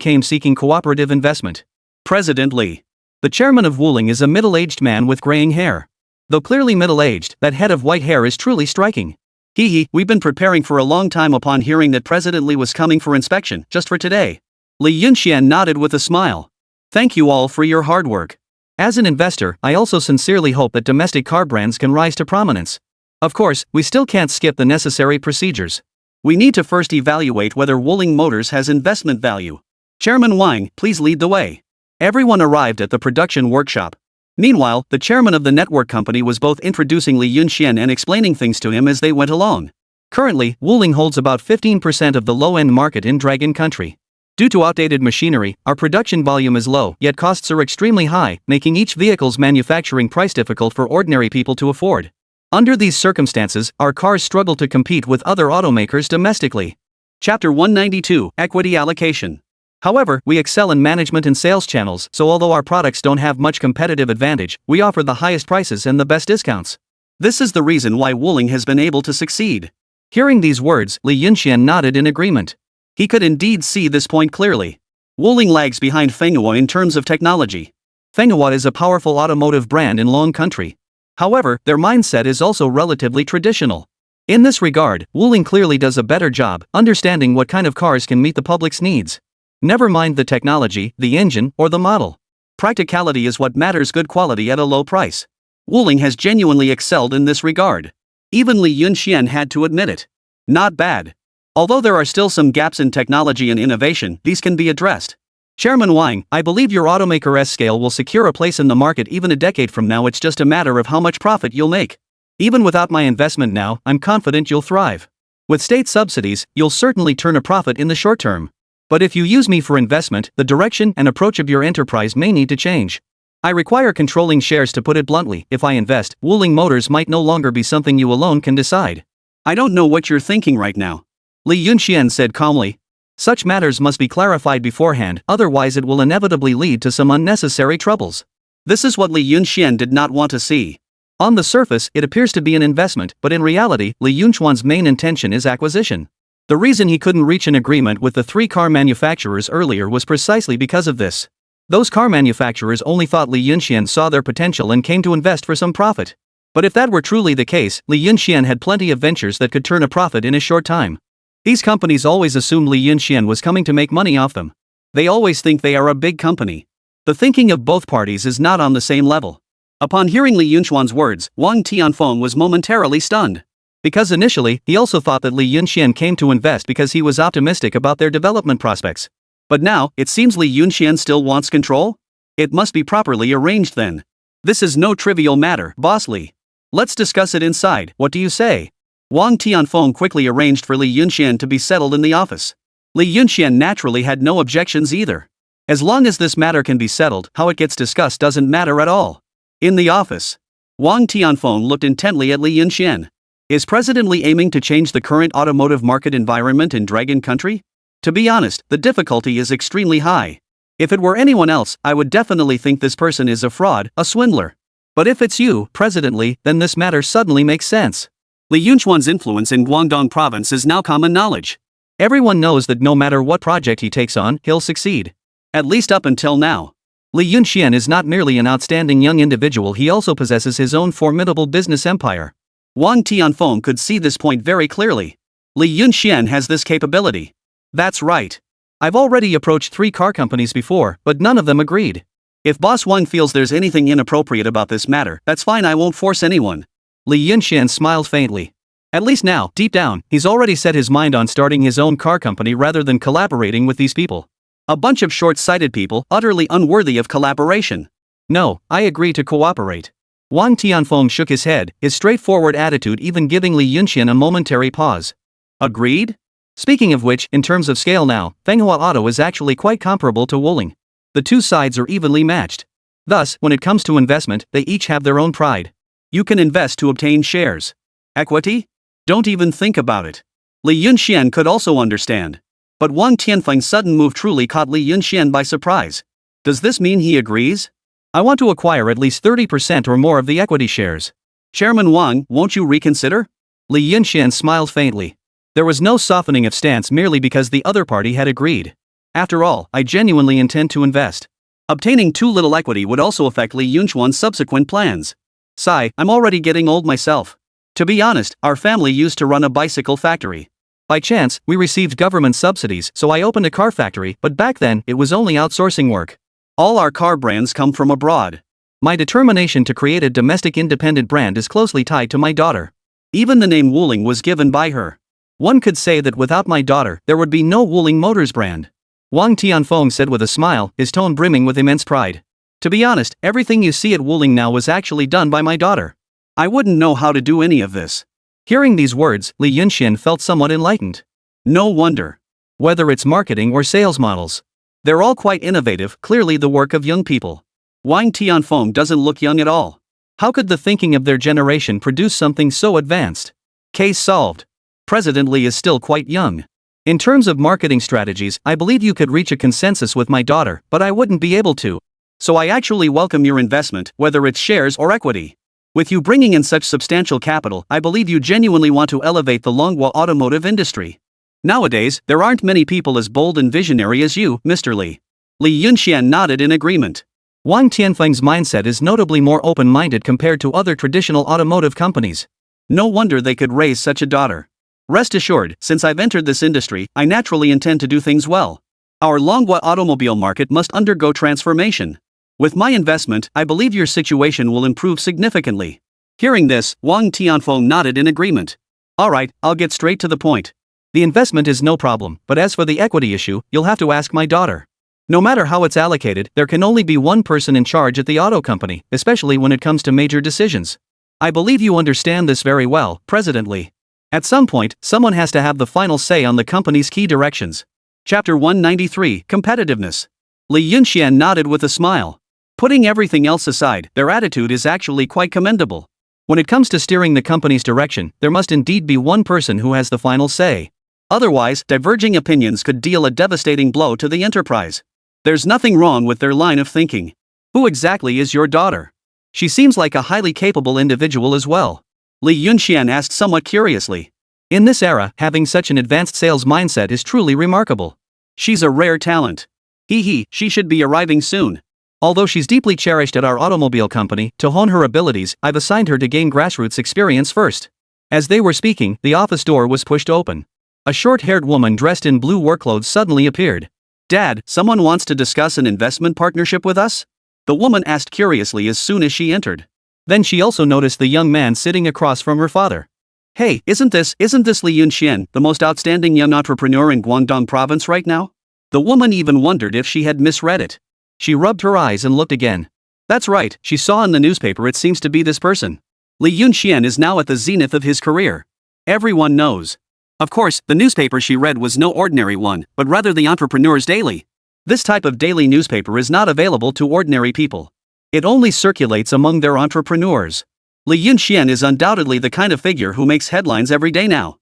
came seeking cooperative investment. President Li. The chairman of Wuling is a middle-aged man with graying hair. Though clearly middle-aged, that head of white hair is truly striking. We've been preparing for a long time upon hearing that President Li was coming for inspection, just for today. Li Yunxian nodded with a smile. Thank you all for your hard work. As an investor, I also sincerely hope that domestic car brands can rise to prominence. Of course, we still can't skip the necessary procedures. We need to first evaluate whether Wuling Motors has investment value. Chairman Wang, please lead the way. Everyone arrived at the production workshop. Meanwhile, the chairman of the network company was both introducing Li Yunxian and explaining things to him as they went along. Currently, Wuling holds about 15% of the low-end market in Dragon Country. Due to outdated machinery, our production volume is low, yet costs are extremely high, making each vehicle's manufacturing price difficult for ordinary people to afford. Under these circumstances, our cars struggle to compete with other automakers domestically. Chapter 192, Equity Allocation. However, we excel in management and sales channels, so although our products don't have much competitive advantage, we offer the highest prices and the best discounts. This is the reason why Wuling has been able to succeed. Hearing these words, Li Yunxian nodded in agreement. He could indeed see this point clearly. Wuling lags behind Manhwa in terms of technology. Manhwa is a powerful automotive brand in Long Country. However, their mindset is also relatively traditional. In this regard, Wuling clearly does a better job understanding what kind of cars can meet the public's needs. Never mind the technology, the engine, or the model. Practicality is what matters, good quality at a low price. Wuling has genuinely excelled in this regard. Even Li Yunxian had to admit it. Not bad. Although there are still some gaps in technology and innovation, these can be addressed. Chairman Wang, I believe your automaker S-scale will secure a place in the market even a decade from now. It's just a matter of how much profit you'll make. Even without my investment now, I'm confident you'll thrive. With state subsidies, you'll certainly turn a profit in the short term. But if you use me for investment, the direction and approach of your enterprise may need to change. I require controlling shares, to put it bluntly. If I invest, Wuling Motors might no longer be something you alone can decide. I don't know what you're thinking right now. Li Yunxian said calmly. Such matters must be clarified beforehand, otherwise it will inevitably lead to some unnecessary troubles. This is what Li Yunxian did not want to see. On the surface, it appears to be an investment, but in reality, Li Yunxuan's main intention is acquisition. The reason he couldn't reach an agreement with the 3 car manufacturers earlier was precisely because of this. Those car manufacturers only thought Li Yunxian saw their potential and came to invest for some profit. But if that were truly the case, Li Yunxian had plenty of ventures that could turn a profit in a short time. These companies always assumed Li Yunxian was coming to make money off them. They always think they are a big company. The thinking of both parties is not on the same level. Upon hearing Li Yunxuan's words, Wang Tianfeng was momentarily stunned. Because initially, he also thought that Li Yunxian came to invest because he was optimistic about their development prospects. But now, it seems Li Yunxian still wants control? It must be properly arranged then. This is no trivial matter, Boss Li. Let's discuss it inside, what do you say? Wang Tianfeng quickly arranged for Li Yunxian to be settled in the office. Li Yunxian naturally had no objections either. As long as this matter can be settled, how it gets discussed doesn't matter at all. In the office, Wang Tianfeng looked intently at Li Yunxian. Is President Li aiming to change the current automotive market environment in Dragon Country? To be honest, the difficulty is extremely high. If it were anyone else, I would definitely think this person is a fraud, a swindler. But if it's you, President Li, then this matter suddenly makes sense. Li Yunxuan's influence in Guangdong province is now common knowledge. Everyone knows that no matter what project he takes on, he'll succeed. At least up until now. Li Yunxian is not merely an outstanding young individual, he also possesses his own formidable business empire. Wang Tianfeng could see this point very clearly. Li Yunxian has this capability. That's right. I've already approached 3 car companies before, but none of them agreed. If Boss Wang feels there's anything inappropriate about this matter, that's fine, I won't force anyone. Li Yunxian smiled faintly. At least now, deep down, he's already set his mind on starting his own car company rather than collaborating with these people. A bunch of short-sighted people, utterly unworthy of collaboration. No, I agree to cooperate. Wang Tianfeng shook his head, his straightforward attitude even giving Li Yunxian a momentary pause. Agreed? Speaking of which, in terms of scale now, Manhwa Auto is actually quite comparable to Wuling. The 2 sides are evenly matched. Thus, when it comes to investment, they each have their own pride. You can invest to obtain shares. Equity? Don't even think about it. Li Yunxian could also understand. But Wang Tianfeng's sudden move truly caught Li Yunxian by surprise. Does this mean he agrees? I want to acquire at least 30% or more of the equity shares. Chairman Wang, won't you reconsider? Li Yunxian smiled faintly. There was no softening of stance merely because the other party had agreed. After all, I genuinely intend to invest. Obtaining too little equity would also affect Li Yunxuan's subsequent plans. Sigh, I'm already getting old myself. To be honest, our family used to run a bicycle factory. By chance, we received government subsidies, so I opened a car factory, but back then, it was only outsourcing work. All our car brands come from abroad. My determination to create a domestic independent brand is closely tied to my daughter. Even the name Wuling was given by her. One could say that without my daughter, there would be no Wuling Motors brand. Wang Tianfeng said with a smile, his tone brimming with immense pride. To be honest, everything you see at Wuling now was actually done by my daughter. I wouldn't know how to do any of this. Hearing these words, Li Yunxian felt somewhat enlightened. No wonder. Whether it's marketing or sales models, they're all quite innovative, clearly the work of young people. Wang Tianfeng doesn't look young at all. How could the thinking of their generation produce something so advanced? Case solved. President Li is still quite young. In terms of marketing strategies, I believe you could reach a consensus with my daughter, but I wouldn't be able to. So I actually welcome your investment, whether it's shares or equity. With you bringing in such substantial capital, I believe you genuinely want to elevate the Manhwa automotive industry. Nowadays, there aren't many people as bold and visionary as you, Mr. Li. Li Yunxian nodded in agreement. Wang Tianfeng's mindset is notably more open-minded compared to other traditional automotive companies. No wonder they could raise such a daughter. Rest assured, since I've entered this industry, I naturally intend to do things well. Our Manhwa automobile market must undergo transformation. With my investment, I believe your situation will improve significantly. Hearing this, Wang Tianfeng nodded in agreement. Alright, I'll get straight to the point. The investment is no problem, but as for the equity issue, you'll have to ask my daughter. No matter how it's allocated, there can only be one person in charge at the auto company, especially when it comes to major decisions. I believe you understand this very well, President Li. At some point, someone has to have the final say on the company's key directions. Chapter 193, Competitiveness. Li Yunxian nodded with a smile. Putting everything else aside, their attitude is actually quite commendable. When it comes to steering the company's direction, there must indeed be one person who has the final say. Otherwise, diverging opinions could deal a devastating blow to the enterprise. There's nothing wrong with their line of thinking. Who exactly is your daughter? She seems like a highly capable individual as well. Li Yunxian asked somewhat curiously. In this era, having such an advanced sales mindset is truly remarkable. She's a rare talent. She should be arriving soon. Although she's deeply cherished at our automobile company, to hone her abilities, I've assigned her to gain grassroots experience first. As they were speaking, the office door was pushed open. A short-haired woman dressed in blue work clothes suddenly appeared. "Dad, someone wants to discuss an investment partnership with us?" the woman asked curiously as soon as she entered. Then she also noticed the young man sitting across from her father. "Hey, isn't this Li Yunxian, the most outstanding young entrepreneur in Guangdong province right now?" The woman even wondered if she had misread it. She rubbed her eyes and looked again. That's right, she saw in the newspaper it seems to be this person. Li Yunxian is now at the zenith of his career. Everyone knows. Of course, the newspaper she read was no ordinary one, but rather the Entrepreneur's Daily. This type of daily newspaper is not available to ordinary people. It only circulates among their entrepreneurs. Li Yunxian is undoubtedly the kind of figure who makes headlines every day now.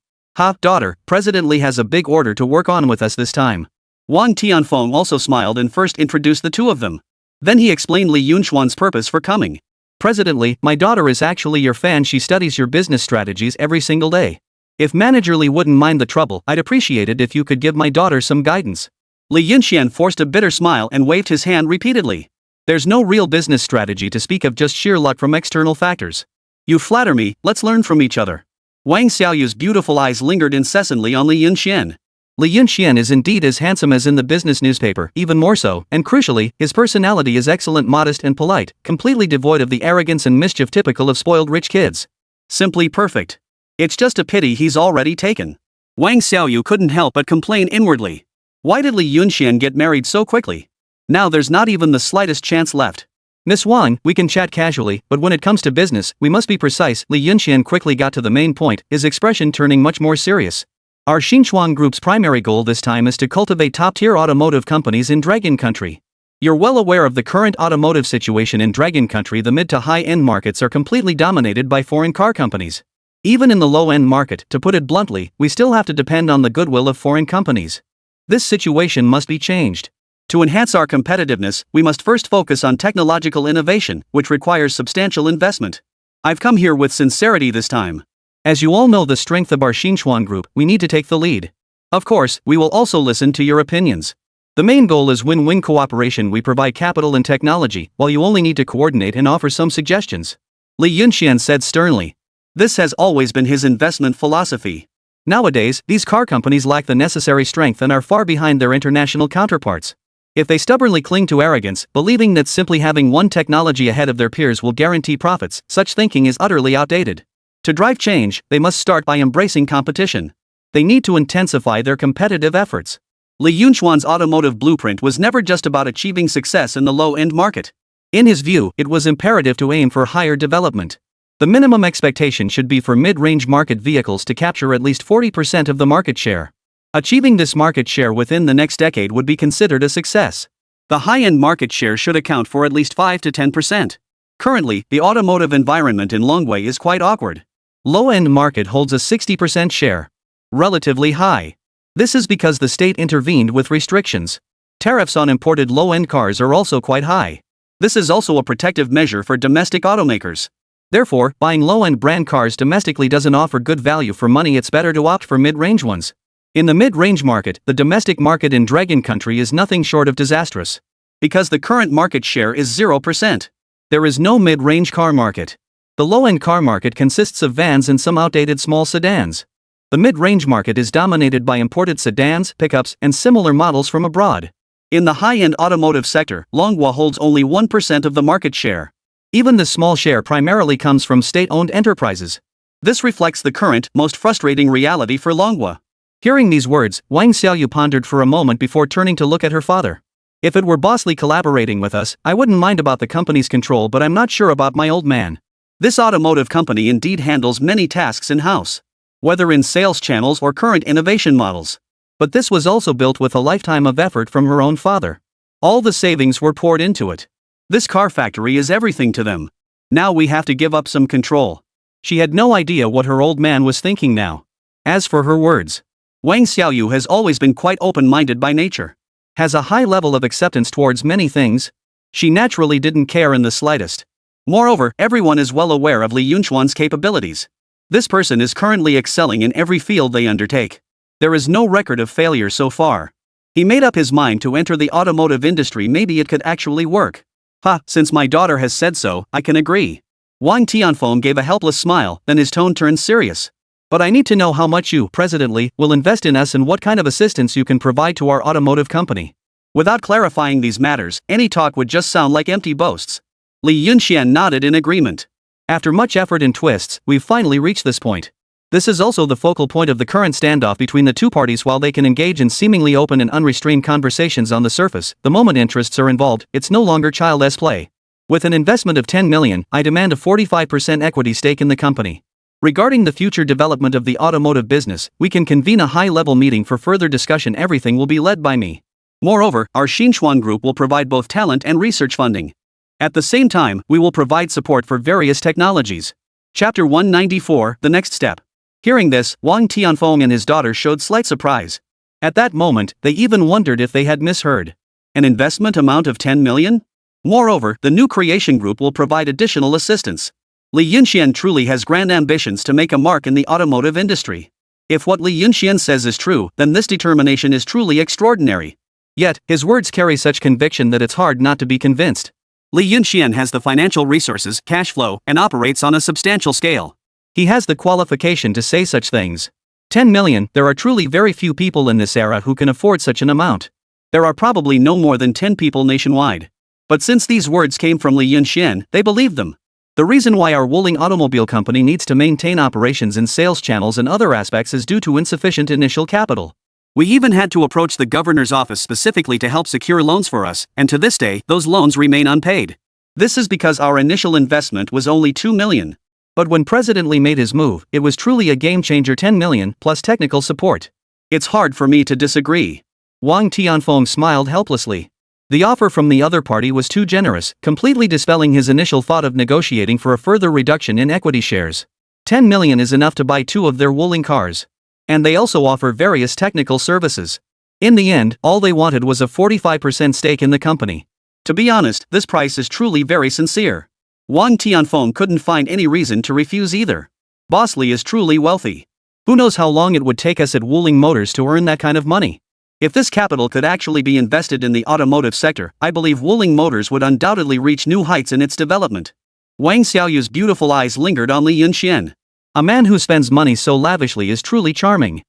Daughter, President Li has a big order to work on with us this time. Wang Tianfeng also smiled and first introduced the two of them. Then he explained Li Yunxuan's purpose for coming. "President Li, my daughter is actually your fan. She studies your business strategies every single day. If Manager Li wouldn't mind the trouble, I'd appreciate it if you could give my daughter some guidance." Li Yunxian forced a bitter smile and waved his hand repeatedly. "There's no real business strategy to speak of, just sheer luck from external factors. You flatter me, let's learn from each other." Wang Xiaoyu's beautiful eyes lingered incessantly on Li Yunxian. Li Yunxian is indeed as handsome as in the business newspaper, even more so, and crucially, his personality is excellent, modest and polite, completely devoid of the arrogance and mischief typical of spoiled rich kids. Simply perfect. It's just a pity he's already taken. Wang Xiaoyu couldn't help but complain inwardly. Why did Li Yunxian get married so quickly? Now there's not even the slightest chance left. "Miss Wang, we can chat casually, but when it comes to business, we must be precise." Li Yunxian quickly got to the main point, his expression turning much more serious. "Our Xinchuang Group's primary goal this time is to cultivate top-tier automotive companies in Dragon Country. You're well aware of the current automotive situation in Dragon Country. The mid to high-end markets are completely dominated by foreign car companies. Even in the low-end market, to put it bluntly, we still have to depend on the goodwill of foreign companies. This situation must be changed. To enhance our competitiveness, we must first focus on technological innovation, which requires substantial investment. I've come here with sincerity this time. As you all know the strength of our Xinchuan Group, we need to take the lead. Of course, we will also listen to your opinions. The main goal is win-win cooperation. We provide capital and technology, while you only need to coordinate and offer some suggestions." Li Yunxian said sternly. This has always been his investment philosophy. Nowadays, these car companies lack the necessary strength and are far behind their international counterparts. If they stubbornly cling to arrogance, believing that simply having one technology ahead of their peers will guarantee profits, such thinking is utterly outdated. To drive change, they must start by embracing competition. They need to intensify their competitive efforts. Li Yunxuan's automotive blueprint was never just about achieving success in the low-end market. In his view, it was imperative to aim for higher development. The minimum expectation should be for mid-range market vehicles to capture at least 40% of the market share. Achieving this market share within the next decade would be considered a success. The high-end market share should account for at least 5 to 10%. Currently, the automotive environment in Longwei is quite awkward. Low-end market holds a 60% share. Relatively high. This is because the state intervened with restrictions. Tariffs on imported low-end cars are also quite high. This is also a protective measure for domestic automakers. Therefore, buying low-end brand cars domestically doesn't offer good value for money. It's better to opt for mid-range ones. In the mid-range market, the domestic market in Dragon Country is nothing short of disastrous. Because the current market share is 0%. There is no mid-range car market. The low-end car market consists of vans and some outdated small sedans. The mid-range market is dominated by imported sedans, pickups, and similar models from abroad. In the high-end automotive sector, Longhua holds only 1% of the market share. Even the small share primarily comes from state-owned enterprises. This reflects the current, most frustrating reality for Longhua. Hearing these words, Wang Xiaoyu pondered for a moment before turning to look at her father. "If it were Bosley collaborating with us, I wouldn't mind about the company's control, but I'm not sure about my old man. This automotive company indeed handles many tasks in-house, whether in sales channels or current innovation models. But this was also built with a lifetime of effort from her own father. All the savings were poured into it. This car factory is everything to them. Now we have to give up some control." She had no idea what her old man was thinking now. As for her words, Wang Xiaoyu has always been quite open-minded by nature. Has a high level of acceptance towards many things. She naturally didn't care in the slightest. Moreover, everyone is well aware of Li Yunxuan's capabilities. This person is currently excelling in every field they undertake. There is no record of failure so far. He made up his mind to enter the automotive industry. Maybe it could actually work. Ha, since my daughter has said so, I can agree. Wang Tianfeng gave a helpless smile, then his tone turned serious. But I need to know how much you, presently, will invest in us and what kind of assistance you can provide to our automotive company. Without clarifying these matters, any talk would just sound like empty boasts. Li Yunxian nodded in agreement. After much effort and twists, we've finally reached this point. This is also the focal point of the current standoff between the two parties. While they can engage in seemingly open and unrestrained conversations on the surface, the moment interests are involved, it's no longer child's play. With an investment of 10 million, I demand a 45% equity stake in the company. Regarding the future development of the automotive business, we can convene a high-level meeting for further discussion. Everything will be led by me. Moreover, our Xinchuan group will provide both talent and research funding. At the same time, we will provide support for various technologies. Chapter 194, The Next Step. Hearing this, Wang Tianfeng and his daughter showed slight surprise. At that moment, they even wondered if they had misheard. An investment amount of 10 million? Moreover, the new creation group will provide additional assistance. Li Yunxian truly has grand ambitions to make a mark in the automotive industry. If what Li Yunxian says is true, then this determination is truly extraordinary. Yet, his words carry such conviction that it's hard not to be convinced. Li Yunxian has the financial resources, cash flow, and operates on a substantial scale. He has the qualification to say such things. 10 million, there are truly very few people in this era who can afford such an amount. There are probably no more than 10 people nationwide. But since these words came from Li Yunxian, they believed them. The reason why our Wuling Automobile Company needs to maintain operations in sales channels and other aspects is due to insufficient initial capital. We even had to approach the governor's office specifically to help secure loans for us, and to this day, those loans remain unpaid. This is because our initial investment was only 2 million. But when President Li made his move, it was truly a game-changer. 10 million, plus technical support. It's hard for me to disagree. Wang Tianfeng smiled helplessly. The offer from the other party was too generous, completely dispelling his initial thought of negotiating for a further reduction in equity shares. 10 million is enough to buy 2 of their Wuling cars. And they also offer various technical services. In the end, all they wanted was a 45% stake in the company. To be honest, this price is truly very sincere. Wang Tianfeng couldn't find any reason to refuse either. Boss Li is truly wealthy. Who knows how long it would take us at Wuling Motors to earn that kind of money? If this capital could actually be invested in the automotive sector, I believe Wuling Motors would undoubtedly reach new heights in its development. Wang Xiaoyu's beautiful eyes lingered on Li Yunxian. A man who spends money so lavishly is truly charming.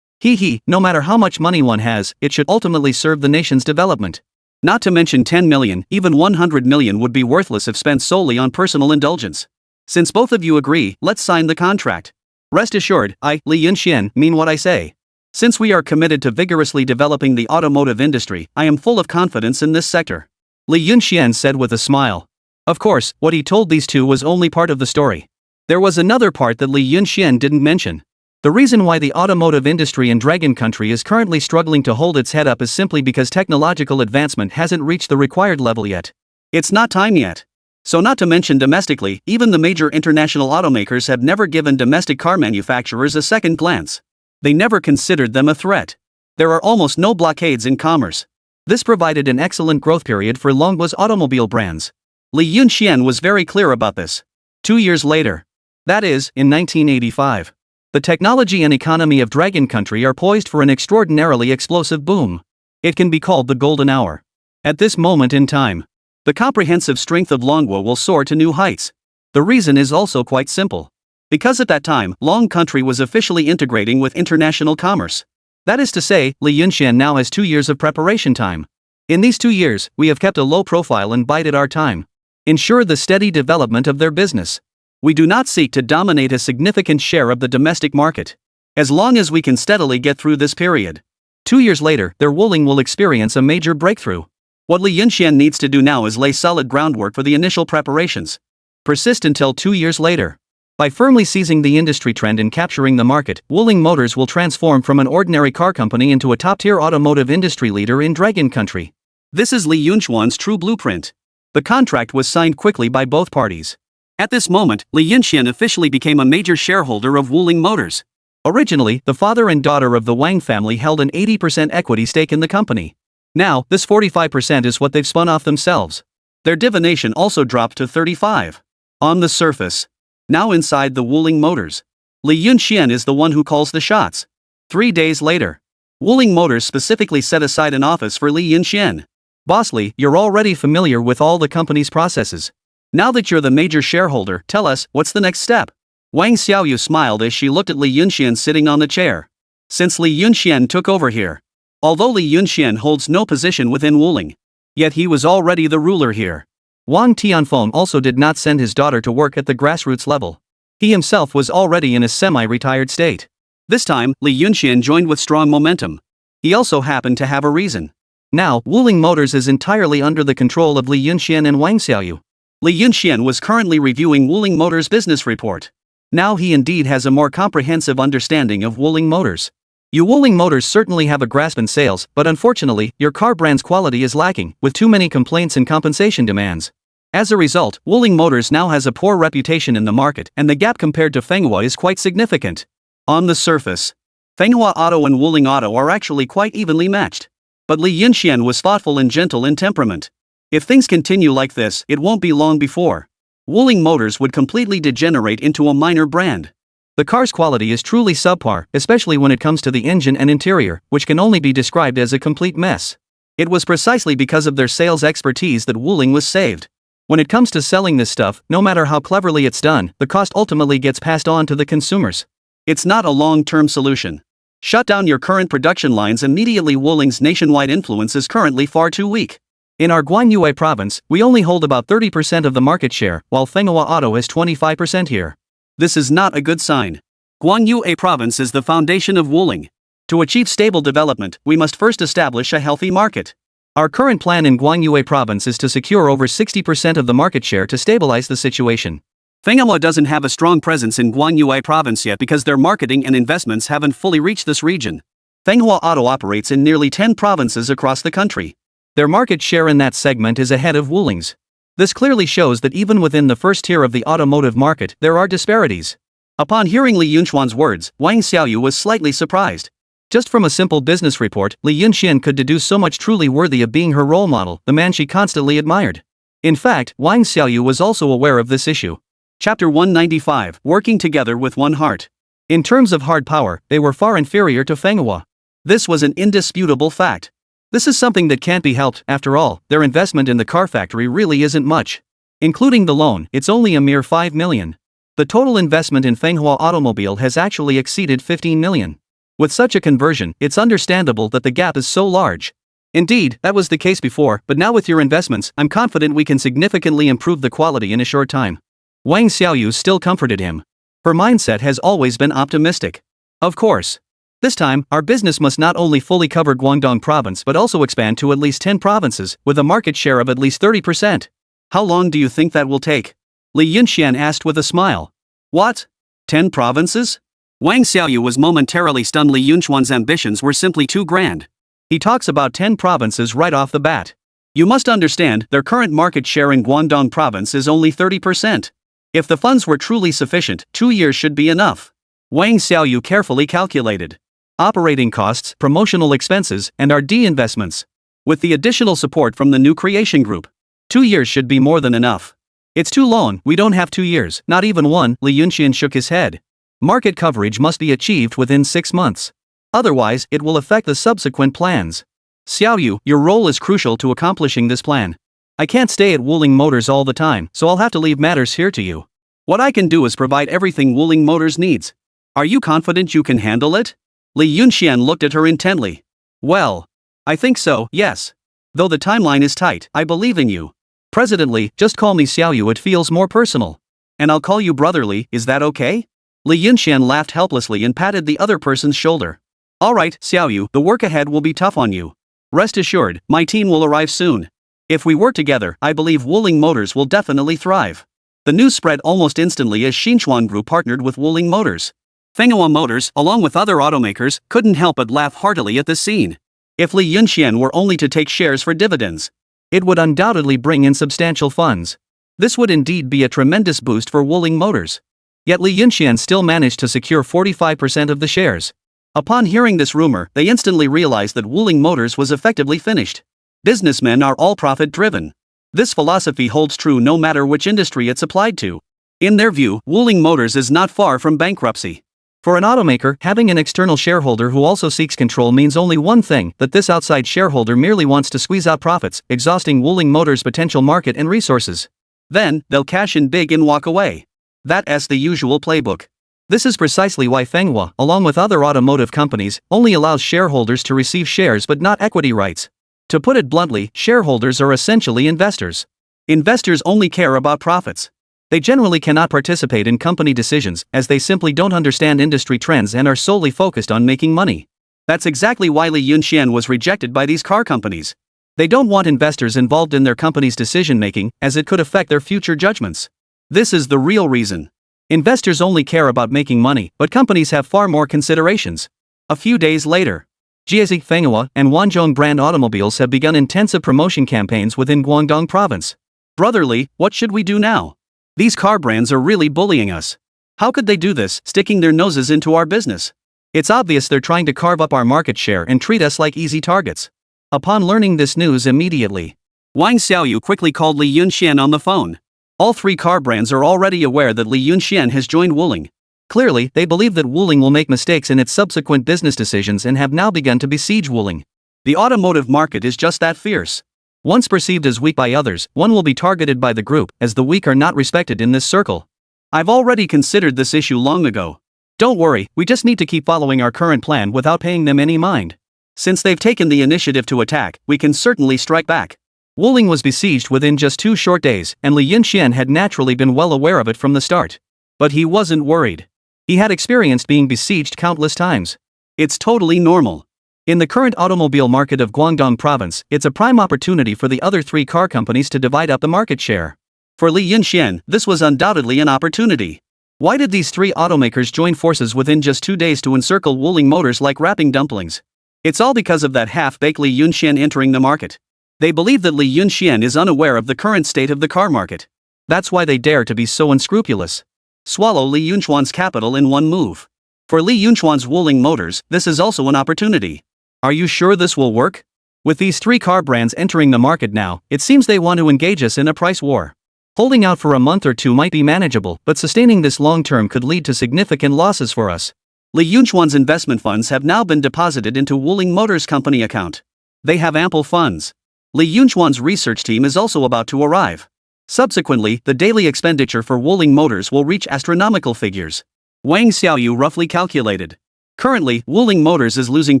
No matter how much money one has, it should ultimately serve the nation's development. Not to mention 10 million, even 100 million would be worthless if spent solely on personal indulgence. Since both of you agree, let's sign the contract. Rest assured, I, Li Yunxian, mean what I say. Since we are committed to vigorously developing the automotive industry, I am full of confidence in this sector. Li Yunxian said with a smile. Of course, what he told these two was only part of the story. There was another part that Li Yunxian didn't mention. The reason why the automotive industry in Dragon Country is currently struggling to hold its head up is simply because technological advancement hasn't reached the required level yet. It's not time yet. So not to mention domestically, even the major international automakers have never given domestic car manufacturers a second glance. They never considered them a threat. There are almost no blockades in commerce. This provided an excellent growth period for Longbo's automobile brands. Li Yunxian was very clear about this. 2 years later. That is, in 1985. The technology and economy of Dragon Country are poised for an extraordinarily explosive boom. It can be called the golden hour. At this moment in time, the comprehensive strength of Longbo will soar to new heights. The reason is also quite simple. Because at that time, Long Country was officially integrating with international commerce. That is to say, Li Yunxian now has 2 years of preparation time. In these 2 years, we have kept a low profile and bided our time. Ensure the steady development of their business. We do not seek to dominate a significant share of the domestic market. As long as we can steadily get through this period. 2 years later, their Wuling will experience a major breakthrough. What Li Yunxian needs to do now is lay solid groundwork for the initial preparations. Persist until 2 years later. By firmly seizing the industry trend and capturing the market, Wuling Motors will transform from an ordinary car company into a top-tier automotive industry leader in Dragon Country. This is Li Yunxian's true blueprint. The contract was signed quickly by both parties. At this moment, Li Yunxian officially became a major shareholder of Wuling Motors. Originally, the father and daughter of the Wang family held an 80% equity stake in the company. Now, this 45% is what they've spun off themselves. Their divination also dropped to 35. On the surface. Now inside the Wuling Motors. Li Yunxian is the one who calls the shots. 3 days later, Wuling Motors specifically set aside an office for Li Yunxian. Boss Li, you're already familiar with all the company's processes. Now that you're the major shareholder, tell us, what's the next step? Wang Xiaoyu smiled as she looked at Li Yunxian sitting on the chair. Since Li Yunxian took over here, although Li Yunxian holds no position within Wuling, yet he was already the ruler here. Wang Tianfeng also did not send his daughter to work at the grassroots level. He himself was already in a semi-retired state. This time, Li Yunxian joined with strong momentum. He also happened to have a reason. Now, Wuling Motors is entirely under the control of Li Yunxian and Wang Xiaoyu. Li Yunxian was currently reviewing Wuling Motors' business report. Now he indeed has a more comprehensive understanding of Wuling Motors. You Wuling Motors certainly have a grasp in sales, but unfortunately, your car brand's quality is lacking, with too many complaints and compensation demands. As a result, Wuling Motors now has a poor reputation in the market, and the gap compared to Fenghua is quite significant. On the surface, Fenghua Auto and Wuling Auto are actually quite evenly matched. But Li Yunxian was thoughtful and gentle in temperament. If things continue like this, it won't be long before Wuling Motors would completely degenerate into a minor brand. The car's quality is truly subpar, especially when it comes to the engine and interior, which can only be described as a complete mess. It was precisely because of their sales expertise that Wuling was saved. When it comes to selling this stuff, no matter how cleverly it's done, the cost ultimately gets passed on to the consumers. It's not a long-term solution. Shut down your current production lines immediately. Wuling's nationwide influence is currently far too weak. In our Guanyue province, we only hold about 30% of the market share, while Fenghua Auto has 25% here. This is not a good sign. Guanyue province is the foundation of Wuling. To achieve stable development, we must first establish a healthy market. Our current plan in Guanyue province is to secure over 60% of the market share to stabilize the situation. Fenghua doesn't have a strong presence in Guanyue province yet because their marketing and investments haven't fully reached this region. Fenghua Auto operates in nearly 10 provinces across the country. Their market share in that segment is ahead of Wuling's. This clearly shows that even within the first tier of the automotive market, there are disparities. Upon hearing Li Yunxian's words, Wang Xiaoyu was slightly surprised. Just from a simple business report, Li Yunxian could deduce so much truly worthy of being her role model, the man she constantly admired. In fact, Wang Xiaoyu was also aware of this issue. Chapter 195, Working Together with One Heart. In terms of hard power, they were far inferior to Fenghua. This was an indisputable fact. This is something that can't be helped. After all, their investment in the car factory really isn't much. Including the loan, it's only a mere 5 million. The total investment in Fenghua Automobile has actually exceeded 15 million. With such a conversion, it's understandable that the gap is so large. Indeed, that was the case before, but now with your investments, I'm confident we can significantly improve the quality in a short time. Wang Xiaoyu still comforted him. Her mindset has always been optimistic. Of course. This time, our business must not only fully cover Guangdong province but also expand to at least 10 provinces, with a market share of at least 30%. How long do you think that will take? Li Yunxian asked with a smile. What? 10 provinces? Wang Xiaoyu was momentarily stunned. Li Yunxian's ambitions were simply too grand. He talks about 10 provinces right off the bat. You must understand, their current market share in Guangdong province is only 30%. If the funds were truly sufficient, 2 years should be enough. Wang Xiaoyu carefully calculated operating costs, promotional expenses, and R&D investments. With the additional support from the new creation group, 2 years should be more than enough. It's too long, we don't have 2 years, not even one. Li Yunxian shook his head. Market coverage must be achieved within 6 months. Otherwise, it will affect the subsequent plans. Xiaoyu, your role is crucial to accomplishing this plan. I can't stay at Wuling Motors all the time, so I'll have to leave matters here to you. What I can do is provide everything Wuling Motors needs. Are you confident you can handle it? Li Yunxian looked at her intently. Well, I think so, yes. Though the timeline is tight, I believe in you. President Li, just call me Xiaoyu, it feels more personal. And I'll call you brotherly, is that okay? Li Yunxian laughed helplessly and patted the other person's shoulder. Alright, Xiaoyu, the work ahead will be tough on you. Rest assured, my team will arrive soon. If we work together, I believe Wuling Motors will definitely thrive. The news spread almost instantly as Xinchuan Group partnered with Wuling Motors. Fenghua Motors, along with other automakers, couldn't help but laugh heartily at this scene. If Li Yunxian were only to take shares for dividends, it would undoubtedly bring in substantial funds. This would indeed be a tremendous boost for Wuling Motors. Yet Li Yunxian still managed to secure 45% of the shares. Upon hearing this rumor, they instantly realized that Wuling Motors was effectively finished. Businessmen are all profit-driven. This philosophy holds true no matter which industry it's applied to. In their view, Wuling Motors is not far from bankruptcy. For an automaker, having an external shareholder who also seeks control means only one thing, that this outside shareholder merely wants to squeeze out profits, exhausting Wuling Motors' potential market and resources. Then, they'll cash in big and walk away. That's the usual playbook. This is precisely why Manhwa, along with other automotive companies, only allows shareholders to receive shares but not equity rights. To put it bluntly, shareholders are essentially investors. Investors only care about profits. They generally cannot participate in company decisions, as they simply don't understand industry trends and are solely focused on making money. That's exactly why Li Yunxian was rejected by these car companies. They don't want investors involved in their company's decision-making, as it could affect their future judgments. This is the real reason. Investors only care about making money, but companies have far more considerations. A few days later, Jiezi, Manhwa, and Wanzhong brand automobiles have begun intensive promotion campaigns within Guangdong province. Brotherly, what should we do now? These car brands are really bullying us. How could they do this, sticking their noses into our business? It's obvious they're trying to carve up our market share and treat us like easy targets. Upon learning this news immediately, Wang Xiaoyu quickly called Li Yunxian on the phone. All three car brands are already aware that Li Yunxian has joined Wuling. Clearly, they believe that Wuling will make mistakes in its subsequent business decisions and have now begun to besiege Wuling. The automotive market is just that fierce. Once perceived as weak by others, one will be targeted by the group, as the weak are not respected in this circle. I've already considered this issue long ago. Don't worry, we just need to keep following our current plan without paying them any mind. Since they've taken the initiative to attack, we can certainly strike back. Wuling was besieged within just 2 short days, and Li Yunxian had naturally been well aware of it from the start. But he wasn't worried. He had experienced being besieged countless times. It's totally normal. In the current automobile market of Guangdong province, it's a prime opportunity for the other 3 car companies to divide up the market share. For Li Yunxian, this was undoubtedly an opportunity. Why did these 3 automakers join forces within just 2 days to encircle Wuling Motors like wrapping dumplings? It's all because of that half-baked Li Yunxian entering the market. They believe that Li Yunxian is unaware of the current state of the car market. That's why they dare to be so unscrupulous. Swallow Li Yunchuan's capital in one move. For Li Yunchuan's Wuling Motors, this is also an opportunity. Are you sure this will work? With these 3 car brands entering the market now, it seems they want to engage us in a price war. Holding out for a month or 2 might be manageable, but sustaining this long-term could lead to significant losses for us. Li Yunchuan's investment funds have now been deposited into Wuling Motors company account. They have ample funds. Li Yunchuan's research team is also about to arrive. Subsequently, the daily expenditure for Wuling Motors will reach astronomical figures. Wang Xiaoyu roughly calculated. Currently, Wuling Motors is losing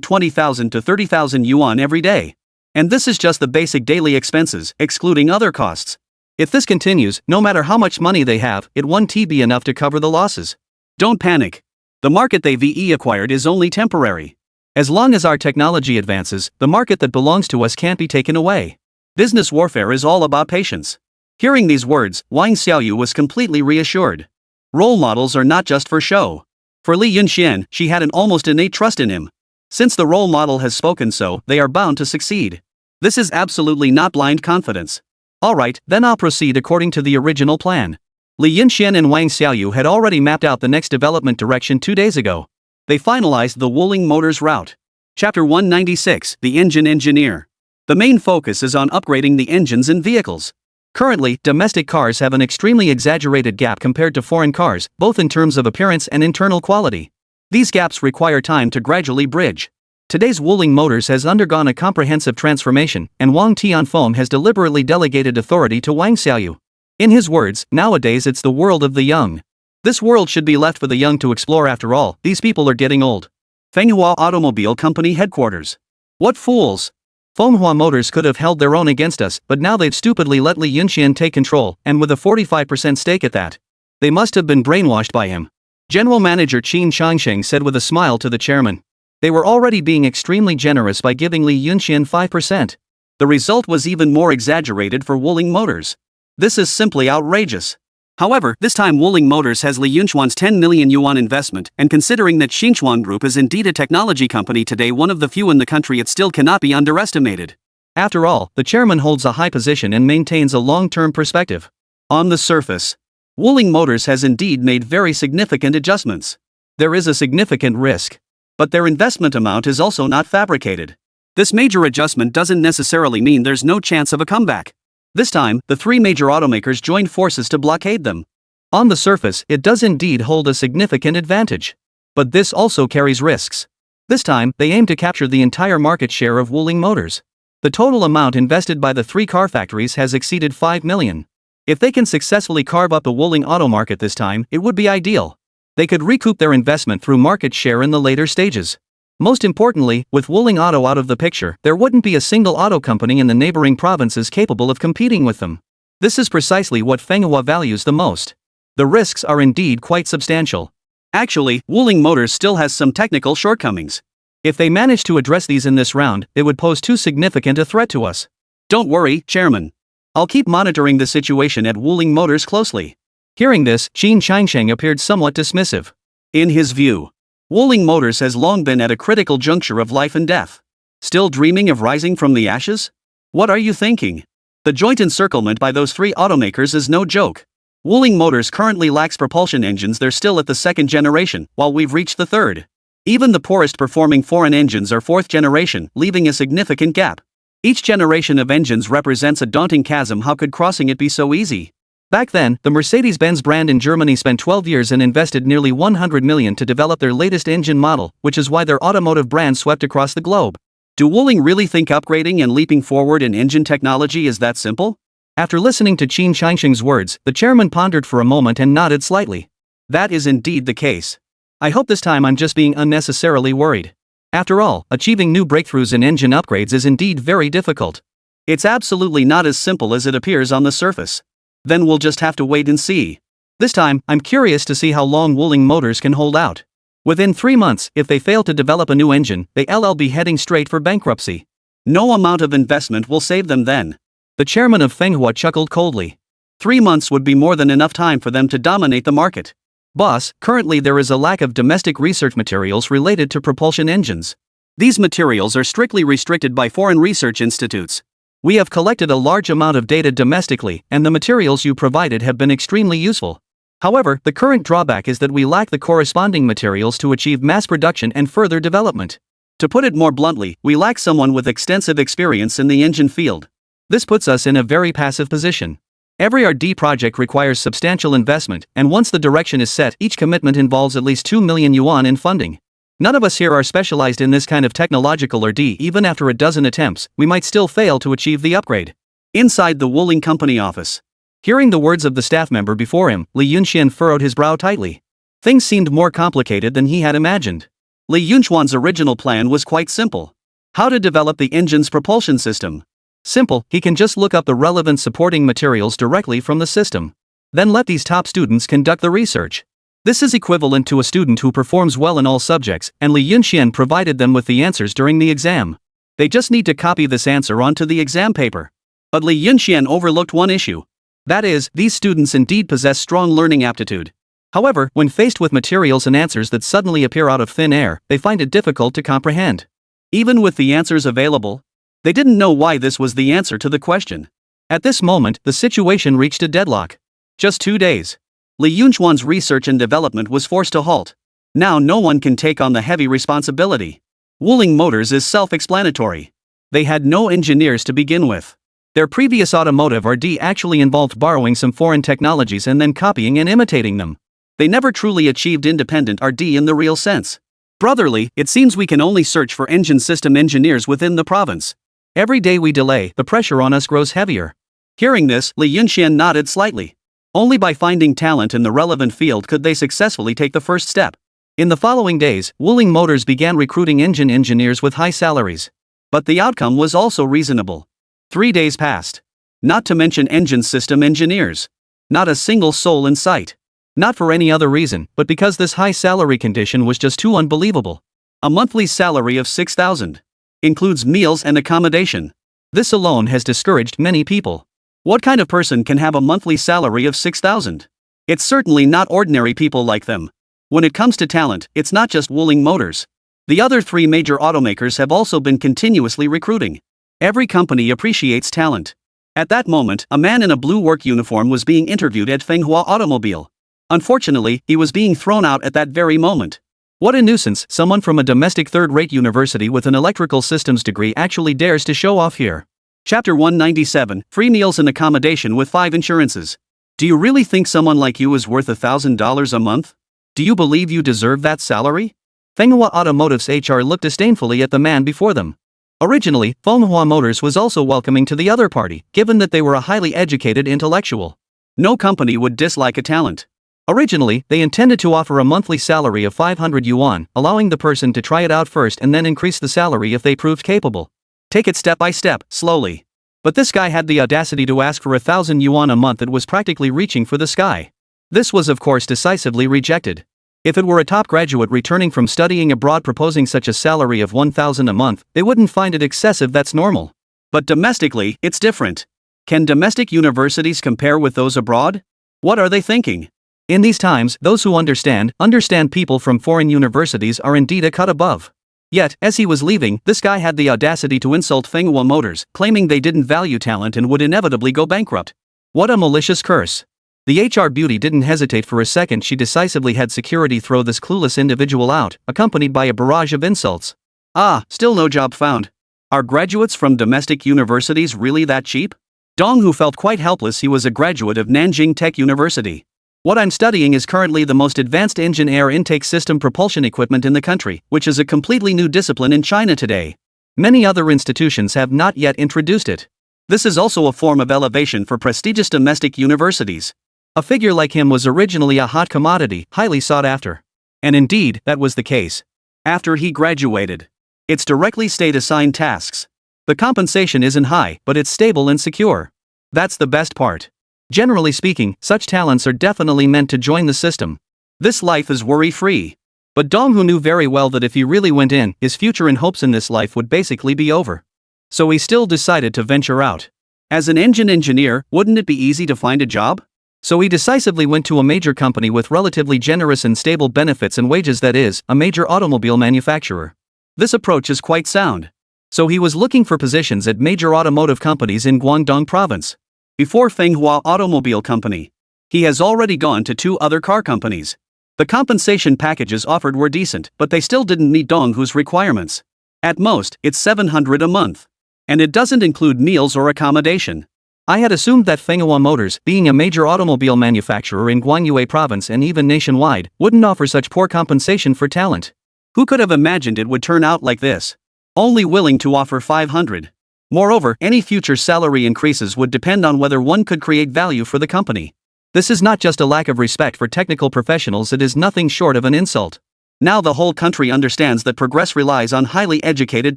20,000 to 30,000 yuan every day. And this is just the basic daily expenses, excluding other costs. If this continues, no matter how much money they have, it won't be enough to cover the losses. Don't panic. The market they've acquired is only temporary. As long as our technology advances, the market that belongs to us can't be taken away. Business warfare is all about patience. Hearing these words, Wang Xiaoyu was completely reassured. Role models are not just for show. For Li Yunxian, she had an almost innate trust in him. Since the role model has spoken so, they are bound to succeed. This is absolutely not blind confidence. Alright, then I'll proceed according to the original plan. Li Yunxian and Wang Xiaoyu had already mapped out the next development direction 2 days ago. They finalized the Wuling Motors route. Chapter 196, The Engine Engineer. The main focus is on upgrading the engines in vehicles. Currently, domestic cars have an extremely exaggerated gap compared to foreign cars, both in terms of appearance and internal quality. These gaps require time to gradually bridge. Today's Wuling Motors has undergone a comprehensive transformation, and Wang Tianfeng has deliberately delegated authority to Wang Xiaoyu. In his words, nowadays it's the world of the young. This world should be left for the young to explore after all, these people are getting old. Manhwa Automobile Company Headquarters. What fools! Manhwa Motors could have held their own against us, but now they've stupidly let Li Yunxian take control, and with a 45% stake at that. They must have been brainwashed by him. General Manager Qin Changsheng said with a smile to the chairman. They were already being extremely generous by giving Li Yunxian 5%. The result was even more exaggerated for Wuling Motors. This is simply outrageous. However, this time Wuling Motors has Li Yunchuan's 10 million yuan investment, and considering that Xinchuan Group is indeed a technology company today, one of the few in the country, it still cannot be underestimated. After all, the chairman holds a high position and maintains a long-term perspective. On the surface, Wuling Motors has indeed made very significant adjustments. There is a significant risk. But their investment amount is also not fabricated. This major adjustment doesn't necessarily mean there's no chance of a comeback. This time, the 3 major automakers joined forces to blockade them. On the surface, it does indeed hold a significant advantage. But this also carries risks. This time, they aim to capture the entire market share of Wuling Motors. The total amount invested by the 3 car factories has exceeded 5 million. If they can successfully carve up the Wuling auto market this time, it would be ideal. They could recoup their investment through market share in the later stages. Most importantly, with Wuling Auto out of the picture, there wouldn't be a single auto company in the neighboring provinces capable of competing with them. This is precisely what Manhwa values the most. The risks are indeed quite substantial. Actually, Wuling Motors still has some technical shortcomings. If they manage to address these in this round, it would pose too significant a threat to us. Don't worry, Chairman. I'll keep monitoring the situation at Wuling Motors closely. Hearing this, Qin Changsheng appeared somewhat dismissive. In his view, Wuling Motors has long been at a critical juncture of life and death. Still dreaming of rising from the ashes? What are you thinking? The joint encirclement by those 3 automakers is no joke. Wuling Motors currently lacks propulsion engines. They're still at the 2nd generation, while we've reached the 3rd. Even the poorest performing foreign engines are 4th generation, leaving a significant gap. Each generation of engines represents a daunting chasm. How could crossing it be so easy? Back then, the Mercedes-Benz brand in Germany spent 12 years and invested nearly 100 million to develop their latest engine model, which is why their automotive brand swept across the globe. Do Wuling really think upgrading and leaping forward in engine technology is that simple? After listening to Qin Changsheng's words, the chairman pondered for a moment and nodded slightly. That is indeed the case. I hope this time I'm just being unnecessarily worried. After all, achieving new breakthroughs in engine upgrades is indeed very difficult. It's absolutely not as simple as it appears on the surface. Then we'll just have to wait and see. This time, I'm curious to see how long Wuling Motors can hold out. Within 3 months, if they fail to develop a new engine, they'll be heading straight for bankruptcy. No amount of investment will save them then. The chairman of Manhwa chuckled coldly. 3 months would be more than enough time for them to dominate the market. Boss, currently there is a lack of domestic research materials related to propulsion engines. These materials are strictly restricted by foreign research institutes. We have collected a large amount of data domestically, and the materials you provided have been extremely useful. However, the current drawback is that we lack the corresponding materials to achieve mass production and further development. To put it more bluntly, we lack someone with extensive experience in the engine field. This puts us in a very passive position. Every R&D project requires substantial investment, and once the direction is set, each commitment involves at least 2 million yuan in funding. None of us here are specialized in this kind of technological R&D. Even after a dozen attempts, we might still fail to achieve the upgrade. Inside the Wuling company office. Hearing the words of the staff member before him, Li Yunxian furrowed his brow tightly. Things seemed more complicated than he had imagined. Li Yunxuan's original plan was quite simple. How to develop the engine's propulsion system. Simple, he can just look up the relevant supporting materials directly from the system. Then let these top students conduct the research. This is equivalent to a student who performs well in all subjects, and Li Yunxian provided them with the answers during the exam. They just need to copy this answer onto the exam paper. But Li Yunxian overlooked one issue. That is, these students indeed possess strong learning aptitude. However, when faced with materials and answers that suddenly appear out of thin air, they find it difficult to comprehend. Even with the answers available, they didn't know why this was the answer to the question. At this moment, the situation reached a deadlock. Just 2 days. Li Yunxuan's research and development was forced to halt. Now no one can take on the heavy responsibility. Wuling Motors is self-explanatory. They had no engineers to begin with. Their previous automotive R&D actually involved borrowing some foreign technologies and then copying and imitating them. They never truly achieved independent R&D in the real sense. Brotherly, it seems we can only search for engine system engineers within the province. Every day we delay, the pressure on us grows heavier. Hearing this, Li Yunxian nodded slightly. Only by finding talent in the relevant field could they successfully take the first step. In the following days, Wuling Motors began recruiting engine engineers with high salaries. But the outcome was also reasonable. 3 days passed. Not to mention engine system engineers. Not a single soul in sight. Not for any other reason, but because this high salary condition was just too unbelievable. A monthly salary of 6,000. Includes meals and accommodation. This alone has discouraged many people. What kind of person can have a monthly salary of 6,000? It's certainly not ordinary people like them. When it comes to talent, it's not just Wuling Motors. The other 3 major automakers have also been continuously recruiting. Every company appreciates talent. At that moment, a man in a blue work uniform was being interviewed at Manhwa Automobile. Unfortunately, he was being thrown out at that very moment. What a nuisance, someone from a domestic third-rate university with an electrical systems degree actually dares to show off here. Chapter 197, Free Meals and Accommodation with 5 Insurances. Do you really think someone like you is worth $1,000 a month? Do you believe you deserve that salary? Manhwa Automotive's HR looked disdainfully at the man before them. Originally, Manhwa Motors was also welcoming to the other party, given that they were a highly educated intellectual. No company would dislike a talent. Originally, they intended to offer a monthly salary of 500 yuan, allowing the person to try it out first and then increase the salary if they proved capable. Take it step by step, slowly. But this guy had the audacity to ask for 1,000 yuan a month. It was practically reaching for the sky. This was of course decisively rejected. If it were a top graduate returning from studying abroad proposing such a salary of 1,000 a month, they wouldn't find it excessive. That's normal. But domestically, it's different. Can domestic universities compare with those abroad? What are they thinking? In these times, those who understand people from foreign universities are indeed a cut above. Yet, as he was leaving, this guy had the audacity to insult Manhwa Motors, claiming they didn't value talent and would inevitably go bankrupt. What a malicious curse. The HR beauty didn't hesitate for a second. She decisively had security throw this clueless individual out, accompanied by a barrage of insults. Ah, still no job found. Are graduates from domestic universities really that cheap? Dong-hu felt quite helpless. He was a graduate of Nanjing Tech University. What I'm studying is currently the most advanced engine air intake system propulsion equipment in the country, which is a completely new discipline in China today. Many other institutions have not yet introduced it. This is also a form of elevation for prestigious domestic universities. A figure like him was originally a hot commodity, highly sought after. And indeed, that was the case. After he graduated, it's directly state-assigned tasks. The compensation isn't high, but it's stable and secure. That's the best part. Generally speaking, such talents are definitely meant to join the system. This life is worry-free. But Dong-hu knew very well that if he really went in, his future and hopes in this life would basically be over. So he still decided to venture out. As an engine engineer, wouldn't it be easy to find a job? So he decisively went to a major company with relatively generous and stable benefits and wages, that is, a major automobile manufacturer. This approach is quite sound. So he was looking for positions at major automotive companies in Guangdong province. Before Manhwa Automobile Company, he has already gone to 2 other car companies. The compensation packages offered were decent, but they still didn't meet Dong-hu's requirements. At most, it's 700 a month. And it doesn't include meals or accommodation. I had assumed that Manhwa Motors, being a major automobile manufacturer in Guangdong province and even nationwide, wouldn't offer such poor compensation for talent. Who could have imagined it would turn out like this? Only willing to offer 500. Moreover, any future salary increases would depend on whether one could create value for the company. This is not just a lack of respect for technical professionals, it is nothing short of an insult. Now the whole country understands that progress relies on highly educated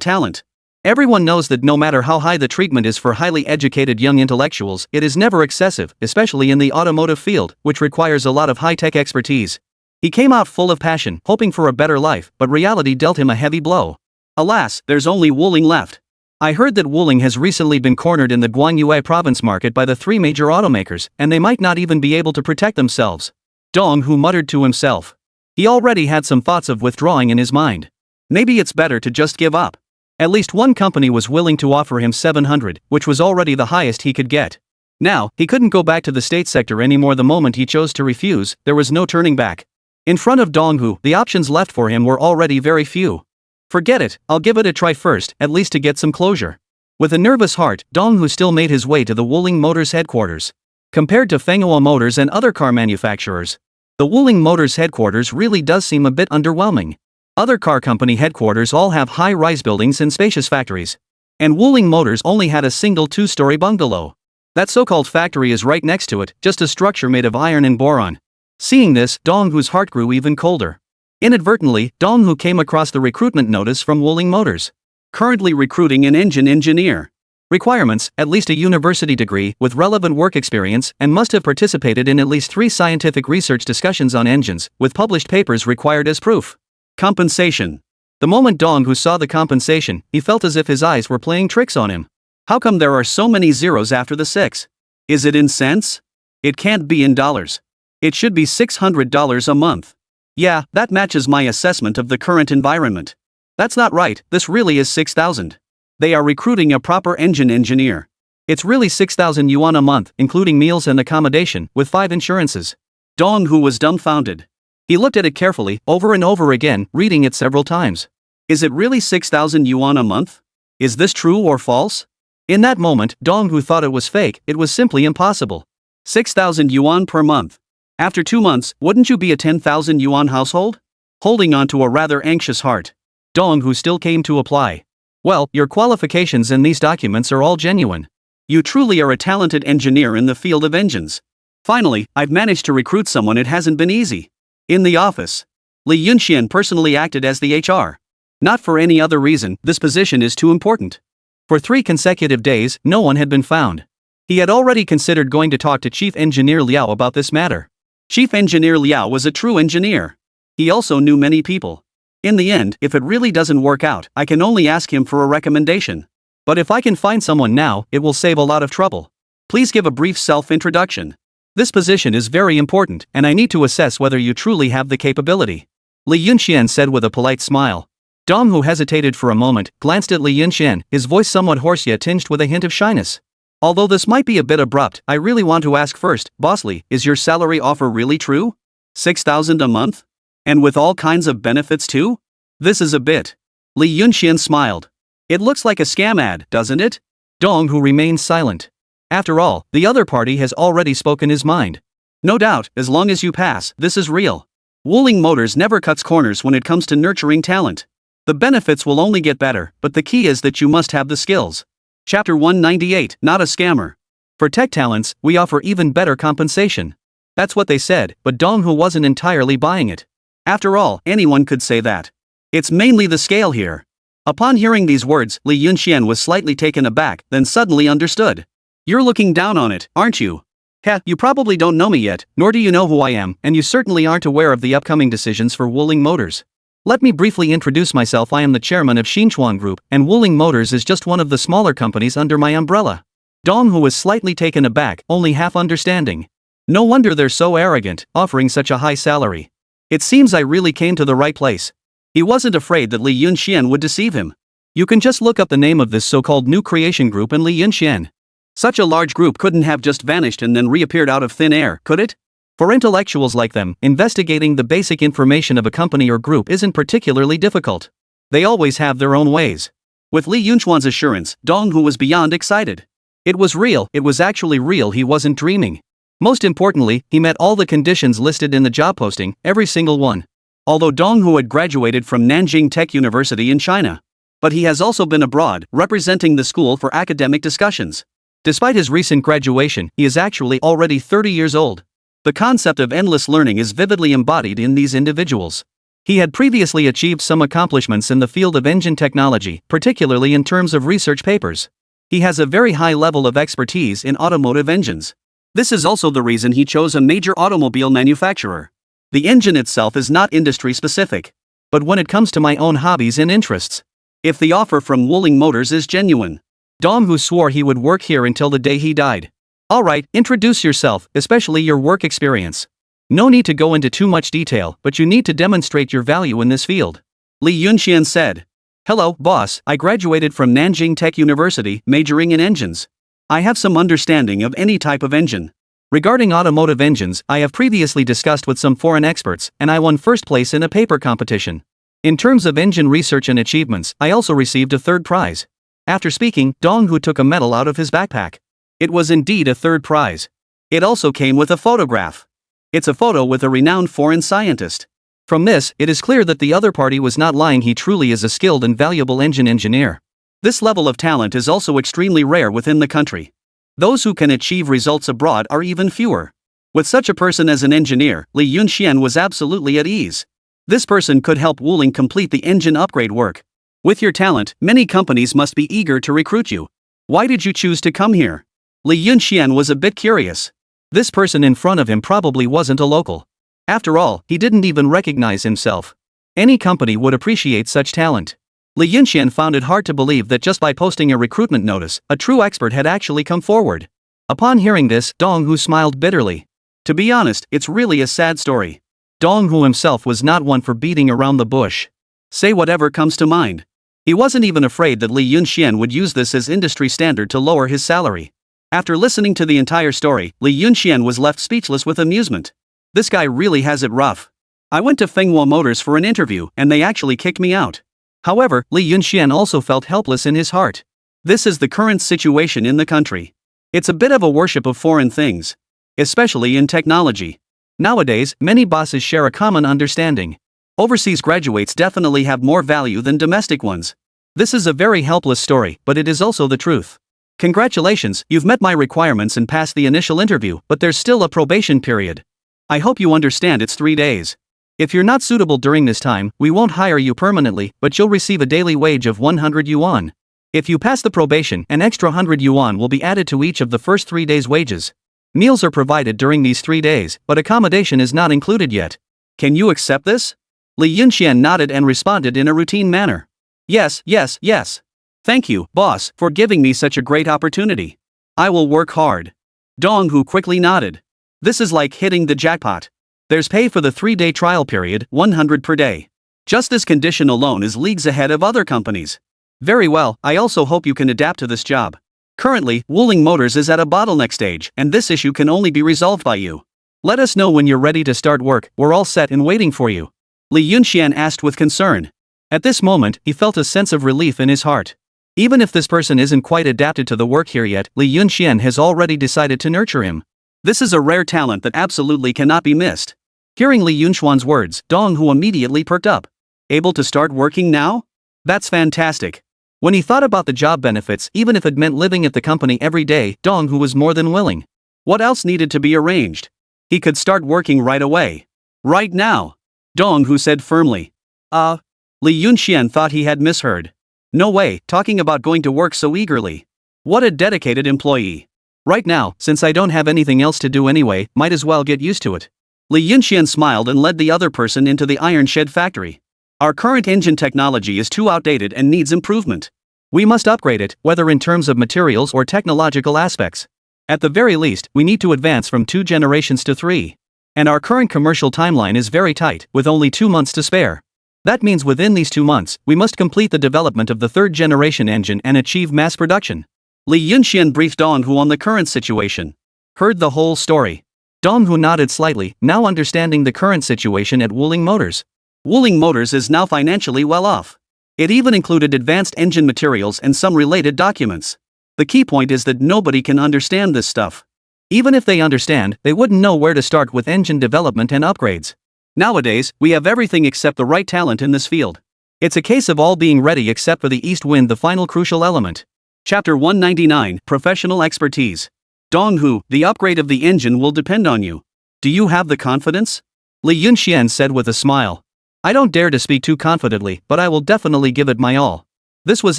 talent. Everyone knows that no matter how high the treatment is for highly educated young intellectuals, it is never excessive, especially in the automotive field, which requires a lot of high-tech expertise. He came out full of passion, hoping for a better life, but reality dealt him a heavy blow. Alas, there's only Wuling left. I heard that Wuling has recently been cornered in the Guangdong province market by the 3 major automakers, and they might not even be able to protect themselves. Dong-hu muttered to himself. He already had some thoughts of withdrawing in his mind. Maybe it's better to just give up. At least one company was willing to offer him 700, which was already the highest he could get. Now, he couldn't go back to the state sector anymore. The moment he chose to refuse, there was no turning back. In front of Dong-hu, the options left for him were already very few. Forget it, I'll give it a try first, at least to get some closure. With a nervous heart, Dong-hu still made his way to the Wuling Motors headquarters. Compared to Manhwa Motors and other car manufacturers, the Wuling Motors headquarters really does seem a bit underwhelming. Other car company headquarters all have high-rise buildings and spacious factories. And Wuling Motors only had a single 2-story bungalow. That so-called factory is right next to it, just a structure made of iron and boron. Seeing this, Dong-hu's heart grew even colder. Inadvertently, Dong-hu came across the recruitment notice from Wuling Motors. Currently recruiting an engine engineer. Requirements: at least a university degree with relevant work experience and must have participated in at least 3 scientific research discussions on engines, with published papers required as proof. Compensation. The moment Dong-hu saw the compensation, he felt as if his eyes were playing tricks on him. How come there are so many zeros after the 6? Is it in cents? It can't be in dollars. It should be $600 a month. Yeah, that matches my assessment of the current environment. That's not right, this really is 6,000. They are recruiting a proper engine engineer. It's really 6,000 yuan a month, including meals and accommodation, with 5 insurances. Dong-hu was dumbfounded. He looked at it carefully, over and over again, reading it several times. Is it really 6,000 yuan a month? Is this true or false? In that moment, Dong-hu thought it was fake. It was simply impossible. 6,000 yuan per month. After 2 months, wouldn't you be a 10,000 yuan household? Holding on to a rather anxious heart, Dong Hu still came to apply. Well, your qualifications in these documents are all genuine. You truly are a talented engineer in the field of engines. Finally, I've managed to recruit someone. It hasn't been easy. In the office, Li Yunxian personally acted as the HR. Not for any other reason, this position is too important. For 3 consecutive days, no one had been found. He had already considered going to talk to Chief Engineer Liao about this matter. Chief Engineer Liao was a true engineer. He also knew many people. In the end, if it really doesn't work out, I can only ask him for a recommendation. But if I can find someone now, it will save a lot of trouble. Please give a brief self-introduction. This position is very important, and I need to assess whether you truly have the capability. Li Yunxian said with a polite smile. Dong Hu hesitated for a moment, glanced at Li Yunxian, his voice somewhat hoarse yet tinged with a hint of shyness. Although this might be a bit abrupt, I really want to ask first, Boss Li, is your salary offer really true? 6,000 a month? And with all kinds of benefits too? This is a bit. Li Yunxian smiled. It looks like a scam ad, doesn't it? Dong Hu remained silent. After all, the other party has already spoken his mind. No doubt, as long as you pass, this is real. Wuling Motors never cuts corners when it comes to nurturing talent. The benefits will only get better, but the key is that you must have the skills. Chapter 198, Not a Scammer. For tech talents, we offer even better compensation. That's what they said, but Dong Hu wasn't entirely buying it. After all, anyone could say that. It's mainly the scale here. Upon hearing these words, Li Yunxian was slightly taken aback, then suddenly understood. You're looking down on it, aren't you? Heh, you probably don't know me yet, nor do you know who I am, and you certainly aren't aware of the upcoming decisions for Wuling Motors. Let me briefly introduce myself. I am the chairman of Xinchuan Group, and Wuling Motors is just one of the smaller companies under my umbrella. Dong Hu was slightly taken aback, only half understanding. No wonder they're so arrogant, offering such a high salary. It seems I really came to the right place. He wasn't afraid that Li Yunxian would deceive him. You can just look up the name of this so-called new creation group in Li Yunxian. Such a large group couldn't have just vanished and then reappeared out of thin air, could it? For intellectuals like them, investigating the basic information of a company or group isn't particularly difficult. They always have their own ways. With Li Yunchuan's assurance, Dong Hu was beyond excited. It was real, it was actually real, he wasn't dreaming. Most importantly, he met all the conditions listed in the job posting, every single one. Although Dong Hu had graduated from Nanjing Tech University in China. But he has also been abroad, representing the school for academic discussions. Despite his recent graduation, he is actually already 30 years old. The concept of endless learning is vividly embodied in these individuals. He had previously achieved some accomplishments in the field of engine technology, particularly in terms of research papers. He has a very high level of expertise in automotive engines. This is also the reason he chose a major automobile manufacturer. The engine itself is not industry-specific. But when it comes to my own hobbies and interests, if the offer from Wuling Motors is genuine, Dong Hu swore he would work here until the day he died. Alright, introduce yourself, especially your work experience. No need to go into too much detail, but you need to demonstrate your value in this field. Li Yunxian said. Hello, boss, I graduated from Nanjing Tech University, majoring in engines. I have some understanding of any type of engine. Regarding automotive engines, I have previously discussed with some foreign experts, and I won first place in a paper competition. In terms of engine research and achievements, I also received a third prize. After speaking, Dong Hu took a medal out of his backpack. It was indeed a third prize. It also came with a photograph. It's a photo with a renowned foreign scientist. From this, it is clear that the other party was not lying. He truly is a skilled and valuable engine engineer. This level of talent is also extremely rare within the country. Those who can achieve results abroad are even fewer. With such a person as an engineer, Li Yunxian was absolutely at ease. This person could help Wuling complete the engine upgrade work. With your talent, many companies must be eager to recruit you. Why did you choose to come here? Li Yunxian was a bit curious. This person in front of him probably wasn't a local. After all, he didn't even recognize himself. Any company would appreciate such talent. Li Yunxian found it hard to believe that just by posting a recruitment notice, a true expert had actually come forward. Upon hearing this, Dong Hu smiled bitterly. To be honest, it's really a sad story. Dong Hu himself was not one for beating around the bush. Say whatever comes to mind. He wasn't even afraid that Li Yunxian would use this as industry standard to lower his salary. After listening to the entire story, Li Yunxian was left speechless with amusement. This guy really has it rough. I went to Fenghua Motors for an interview, and they actually kicked me out. However, Li Yunxian also felt helpless in his heart. This is the current situation in the country. It's a bit of a worship of foreign things. Especially in technology. Nowadays, many bosses share a common understanding. Overseas graduates definitely have more value than domestic ones. This is a very helpless story, but it is also the truth. Congratulations, you've met my requirements and passed the initial interview, but there's still a probation period. I hope you understand it's 3 days. If you're not suitable during this time, we won't hire you permanently, but you'll receive a daily wage of 100 yuan. If you pass the probation, an extra 100 yuan will be added to each of the first 3 days' wages. Meals are provided during these 3 days, but accommodation is not included yet. Can you accept this? Li Yunxian nodded and responded in a routine manner. Yes, yes, yes. Thank you, boss, for giving me such a great opportunity. I will work hard. Donghu quickly nodded. This is like hitting the jackpot. There's pay for the 3-day trial period, 100 per day. Just this condition alone is leagues ahead of other companies. Very well, I also hope you can adapt to this job. Currently, Wuling Motors is at a bottleneck stage, and this issue can only be resolved by you. Let us know when you're ready to start work, we're all set and waiting for you. Li Yunxian asked with concern. At this moment, he felt a sense of relief in his heart. Even if this person isn't quite adapted to the work here yet, Li Yunxian has already decided to nurture him. This is a rare talent that absolutely cannot be missed. Hearing Li Yunxuan's words, Donghu immediately perked up. Able to start working now? That's fantastic. When he thought about the job benefits, even if it meant living at the company every day, Donghu was more than willing. What else needed to be arranged? He could start working right away. Right now. Donghu said firmly. Li Yunxian thought he had misheard. No way, talking about going to work so eagerly. What a dedicated employee. Right now, since I don't have anything else to do anyway, might as well get used to it. Li Yunxian smiled and led the other person into the iron shed factory. Our current engine technology is too outdated and needs improvement. We must upgrade it, whether in terms of materials or technological aspects. At the very least, we need to advance from 2 generations to 3. And our current commercial timeline is very tight, with only 2 months to spare. That means within these 2 months, we must complete the development of the 3rd generation engine and achieve mass production. Li Yunxian briefed Donghu on the current situation. Heard the whole story. Donghu nodded slightly, now understanding the current situation at Wuling Motors. Wuling Motors is now financially well off. It even included advanced engine materials and some related documents. The key point is that nobody can understand this stuff. Even if they understand, they wouldn't know where to start with engine development and upgrades. Nowadays, we have everything except the right talent in this field. It's a case of all being ready except for the east wind, the final crucial element. Chapter 199, Professional Expertise. Donghu, the upgrade of the engine will depend on you. Do you have the confidence? Li Yunxian said with a smile. I don't dare to speak too confidently, but I will definitely give it my all. This was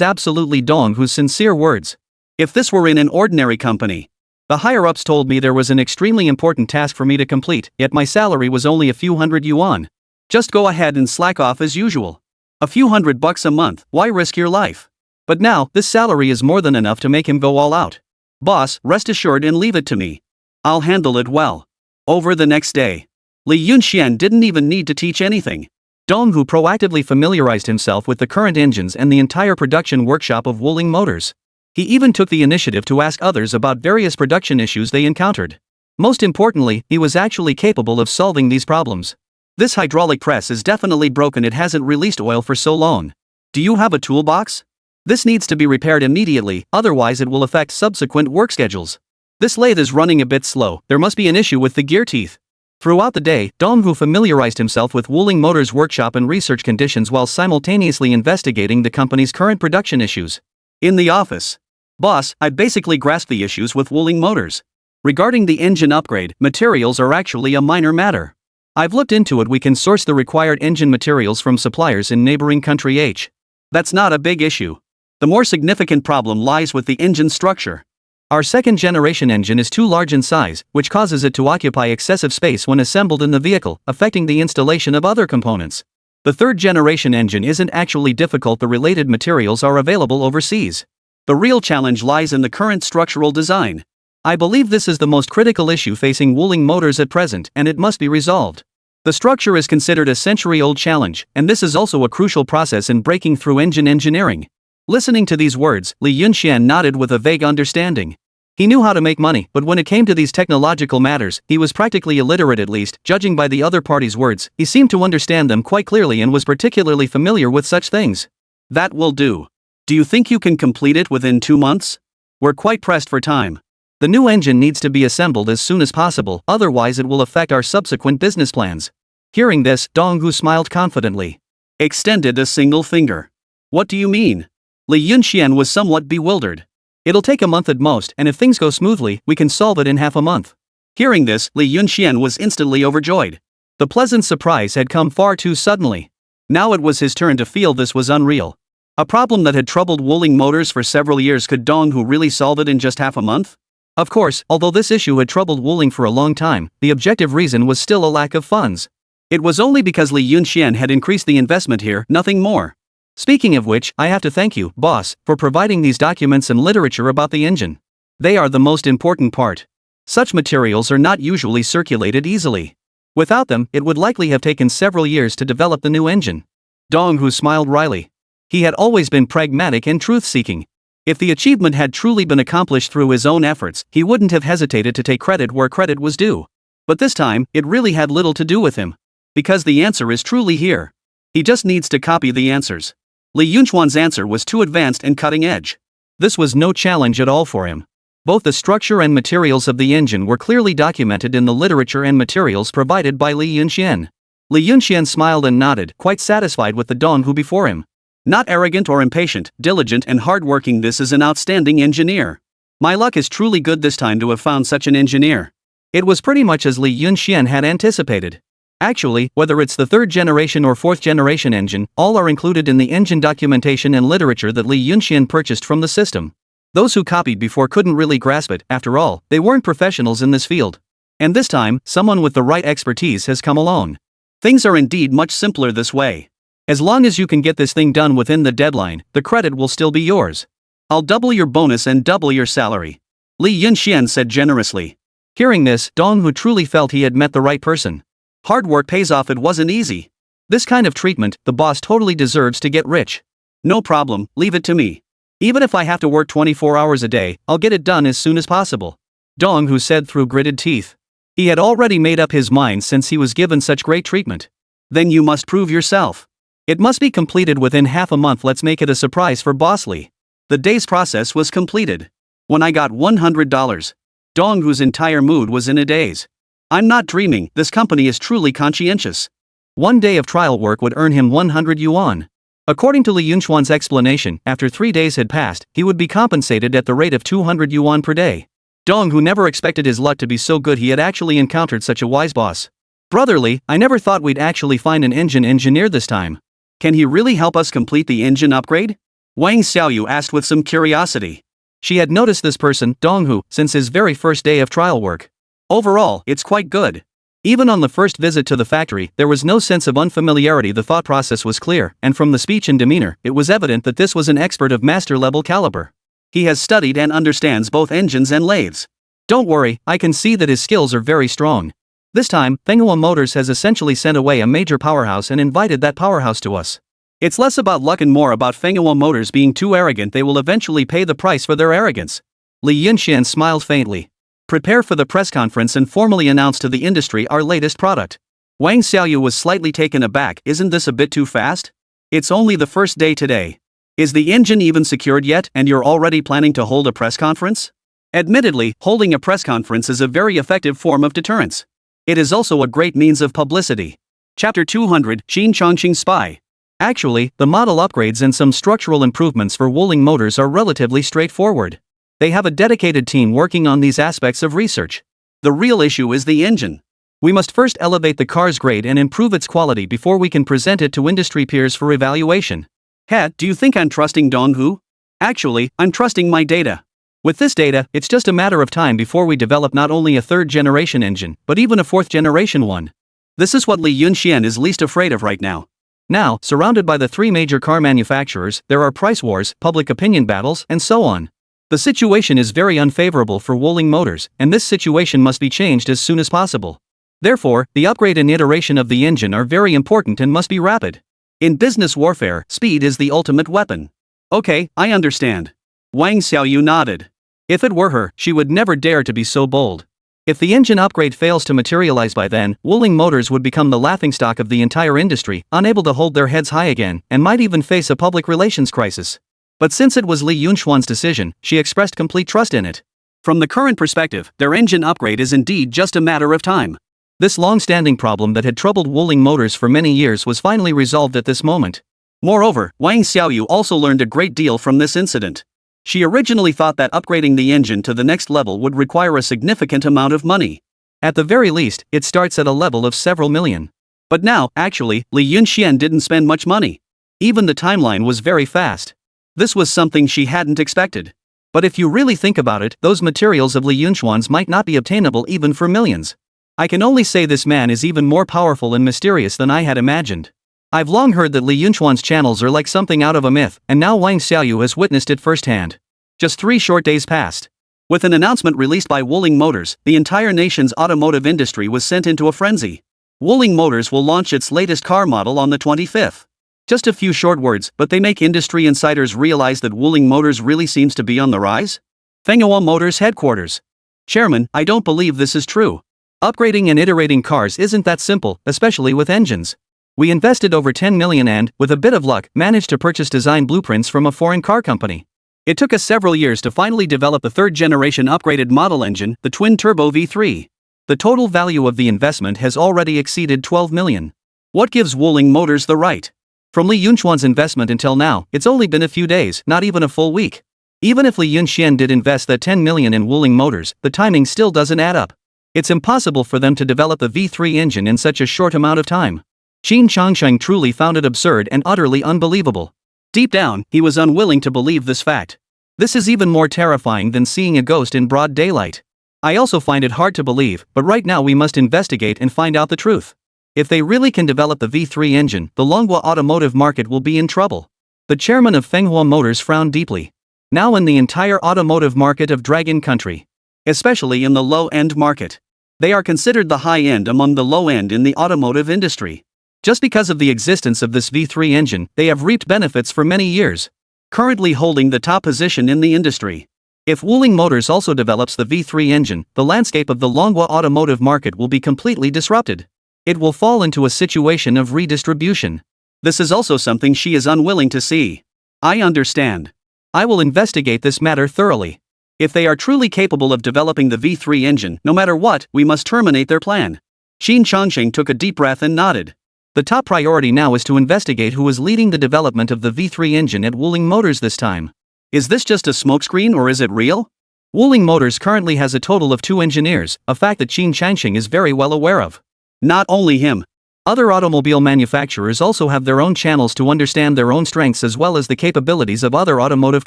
absolutely Donghu's sincere words. If this were in an ordinary company, the higher-ups told me there was an extremely important task for me to complete, yet my salary was only a few hundred yuan. Just go ahead and slack off as usual. A few $100 a month, why risk your life? But now, this salary is more than enough to make him go all out. Boss, rest assured and leave it to me. I'll handle it well. Over the next day, Li Yunxian didn't even need to teach anything. Donghu proactively familiarized himself with the current engines and the entire production workshop of Wuling Motors. He even took the initiative to ask others about various production issues they encountered. Most importantly, he was actually capable of solving these problems. This hydraulic press is definitely broken, it hasn't released oil for so long. Do you have a toolbox? This needs to be repaired immediately, otherwise it will affect subsequent work schedules. This lathe is running a bit slow, there must be an issue with the gear teeth. Throughout the day, Donghu familiarized himself with Wuling Motors' workshop and research conditions while simultaneously investigating the company's current production issues. In the office. Boss, I basically grasped the issues with Wuling Motors. Regarding the engine upgrade, materials are actually a minor matter. I've looked into it, we can source the required engine materials from suppliers in neighboring country H. That's not a big issue. The more significant problem lies with the engine structure. Our 2nd generation engine is too large in size, which causes it to occupy excessive space when assembled in the vehicle, affecting the installation of other components. The 3rd generation engine isn't actually difficult, the related materials are available overseas. The real challenge lies in the current structural design. I believe this is the most critical issue facing Wuling Motors at present, and it must be resolved. The structure is considered a century-old challenge, and this is also a crucial process in breaking through engine engineering. Listening to these words, Li Yunxian nodded with a vague understanding. He knew how to make money, but when it came to these technological matters, he was practically illiterate, at least, judging by the other party's words. He seemed to understand them quite clearly and was particularly familiar with such things. That will do. Do you think you can complete it within 2 months? We're quite pressed for time. The new engine needs to be assembled as soon as possible, otherwise it will affect our subsequent business plans. Hearing this, Dong-gu smiled confidently. Extended a single finger. What do you mean? Li Yunxian was somewhat bewildered. It'll take a month at most, and if things go smoothly, we can solve it in half a month. Hearing this, Li Yunxian was instantly overjoyed. The pleasant surprise had come far too suddenly. Now it was his turn to feel this was unreal. A problem that had troubled Wuling Motors for several years, could Dong-gu really solve it in just half a month? Of course, although this issue had troubled Wuling for a long time, the objective reason was still a lack of funds. It was only because Li Yunxian had increased the investment here, nothing more. Speaking of which, I have to thank you, boss, for providing these documents and literature about the engine. They are the most important part. Such materials are not usually circulated easily. Without them, it would likely have taken several years to develop the new engine. Dong-gu smiled wryly. He had always been pragmatic and truth-seeking. If the achievement had truly been accomplished through his own efforts, he wouldn't have hesitated to take credit where credit was due. But this time, it really had little to do with him. Because the answer is truly here. He just needs to copy the answers. Li Yunxuan's answer was too advanced and cutting-edge. This was no challenge at all for him. Both the structure and materials of the engine were clearly documented in the literature and materials provided by Li Yunxian. Li Yunxian smiled and nodded, quite satisfied with the Dong-gu before him. Not arrogant or impatient, diligent and hardworking, this is an outstanding engineer. My luck is truly good this time to have found such an engineer. It was pretty much as Li Yunxian had anticipated. Actually, whether it's the 3rd generation or 4th generation engine, all are included in the engine documentation and literature that Li Yunxian purchased from the system. Those who copied before couldn't really grasp it, after all, they weren't professionals in this field. And this time, someone with the right expertise has come along. Things are indeed much simpler this way. As long as you can get this thing done within the deadline, the credit will still be yours. I'll double your bonus and double your salary. Li Yunxian said generously. Hearing this, Dong-gu truly felt he had met the right person. Hard work pays off, it wasn't easy. This kind of treatment, the boss totally deserves to get rich. No problem, leave it to me. Even if I have to work 24 hours a day, I'll get it done as soon as possible. Dong-gu said through gritted teeth. He had already made up his mind since he was given such great treatment. Then you must prove yourself. It must be completed within half a month, let's make it a surprise for Boss Lee. The day's process was completed. When I got $100, Dong-gu's entire mood was in a daze. I'm not dreaming, this company is truly conscientious. One day of trial work would earn him 100 yuan. According to Li Yunxuan's explanation, after 3 days had passed, he would be compensated at the rate of 200 yuan per day. Dong-gu never expected his luck to be so good. He had actually encountered such a wise boss. Brotherly, I never thought we'd actually find an engine engineer this time. Can he really help us complete the engine upgrade? Wang Xiaoyu asked with some curiosity. She had noticed this person, Dong-gu, since his very first day of trial work. Overall, it's quite good. Even on the first visit to the factory, there was no sense of unfamiliarity. The thought process was clear, and from the speech and demeanor, it was evident that this was an expert of master-level caliber. He has studied and understands both engines and lathes. Don't worry, I can see that his skills are very strong. This time, Manhwa Motors has essentially sent away a major powerhouse and invited that powerhouse to us. It's less about luck and more about Manhwa Motors being too arrogant. They will eventually pay the price for their arrogance. Li Yunxian smiled faintly. Prepare for the press conference and formally announce to the industry our latest product. Wang Xiaoyu was slightly taken aback. Isn't this a bit too fast? It's only the first day today. Is the engine even secured yet, and you're already planning to hold a press conference? Admittedly, holding a press conference is a very effective form of deterrence. It is also a great means of publicity. Chapter 200, Xin Chongqing Spy. Actually, the model upgrades and some structural improvements for Wuling Motors are relatively straightforward. They have a dedicated team working on these aspects of research. The real issue is the engine. We must first elevate the car's grade and improve its quality before we can present it to industry peers for evaluation. Do you think I'm trusting Dong-gu? Actually, I'm trusting my data. With this data, it's just a matter of time before we develop not only a 3rd-generation engine, but even a 4th-generation one. This is what Li Yunxian is least afraid of right now. Now, surrounded by the 3 major car manufacturers, there are price wars, public opinion battles, and so on. The situation is very unfavorable for Wuling Motors, and this situation must be changed as soon as possible. Therefore, the upgrade and iteration of the engine are very important and must be rapid. In business warfare, speed is the ultimate weapon. Okay, I understand. Wang Xiaoyu nodded. If it were her, she would never dare to be so bold. If the engine upgrade fails to materialize by then, Wuling Motors would become the laughingstock of the entire industry, unable to hold their heads high again, and might even face a public relations crisis. But since it was Li Yunxuan's decision, she expressed complete trust in it. From the current perspective, their engine upgrade is indeed just a matter of time. This long-standing problem that had troubled Wuling Motors for many years was finally resolved at this moment. Moreover, Wang Xiaoyu also learned a great deal from this incident. She originally thought that upgrading the engine to the next level would require a significant amount of money. At the very least, it starts at a level of several million. But now, actually, Li Yunxian didn't spend much money. Even the timeline was very fast. This was something she hadn't expected. But if you really think about it, those materials of Li Yunxian's might not be obtainable even for millions. I can only say this man is even more powerful and mysterious than I had imagined. I've long heard that Li Yunxian's channels are like something out of a myth, and now Wang Xiaoyu has witnessed it firsthand. Just 3 short days passed. With an announcement released by Wuling Motors, the entire nation's automotive industry was sent into a frenzy. Wuling Motors will launch its latest car model on the 25th. Just a few short words, but they make industry insiders realize that Wuling Motors really seems to be on the rise? Manhwa Motors headquarters. Chairman, I don't believe this is true. Upgrading and iterating cars isn't that simple, especially with engines. We invested over 10 million and, with a bit of luck, managed to purchase design blueprints from a foreign car company. It took us several years to finally develop the third-generation upgraded model engine, the twin-turbo V3. The total value of the investment has already exceeded 12 million. What gives Wuling Motors the right? From Li Yunxian's investment until now, it's only been a few days, not even a full week. Even if Li Yunxian did invest that 10 million in Wuling Motors, the timing still doesn't add up. It's impossible for them to develop the V3 engine in such a short amount of time. Qin Changsheng truly found it absurd and utterly unbelievable. Deep down, he was unwilling to believe this fact. This is even more terrifying than seeing a ghost in broad daylight. I also find it hard to believe, but right now we must investigate and find out the truth. If they really can develop the V3 engine, the Manhwa automotive market will be in trouble. The chairman of Manhwa Motors frowned deeply. Now in the entire automotive market of Dragon Country. Especially in the low-end market. They are considered the high-end among the low-end in the automotive industry. Just because of the existence of this V3 engine, they have reaped benefits for many years. Currently holding the top position in the industry. If Wuling Motors also develops the V3 engine, the landscape of the Manhwa automotive market will be completely disrupted. It will fall into a situation of redistribution. This is also something she is unwilling to see. I understand. I will investigate this matter thoroughly. If they are truly capable of developing the V3 engine, no matter what, we must terminate their plan. Qin Changsheng took a deep breath and nodded. The top priority now is to investigate who is leading the development of the V3 engine at Wuling Motors this time. Is this just a smokescreen or is it real? Wuling Motors currently has a total of 2 engineers, a fact that Qin Changsheng is very well aware of. Not only him. Other automobile manufacturers also have their own channels to understand their own strengths as well as the capabilities of other automotive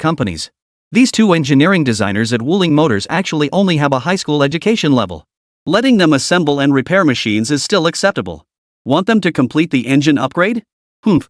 companies. These 2 engineering designers at Wuling Motors actually only have a high school education level. Letting them assemble and repair machines is still acceptable. Want them to complete the engine upgrade?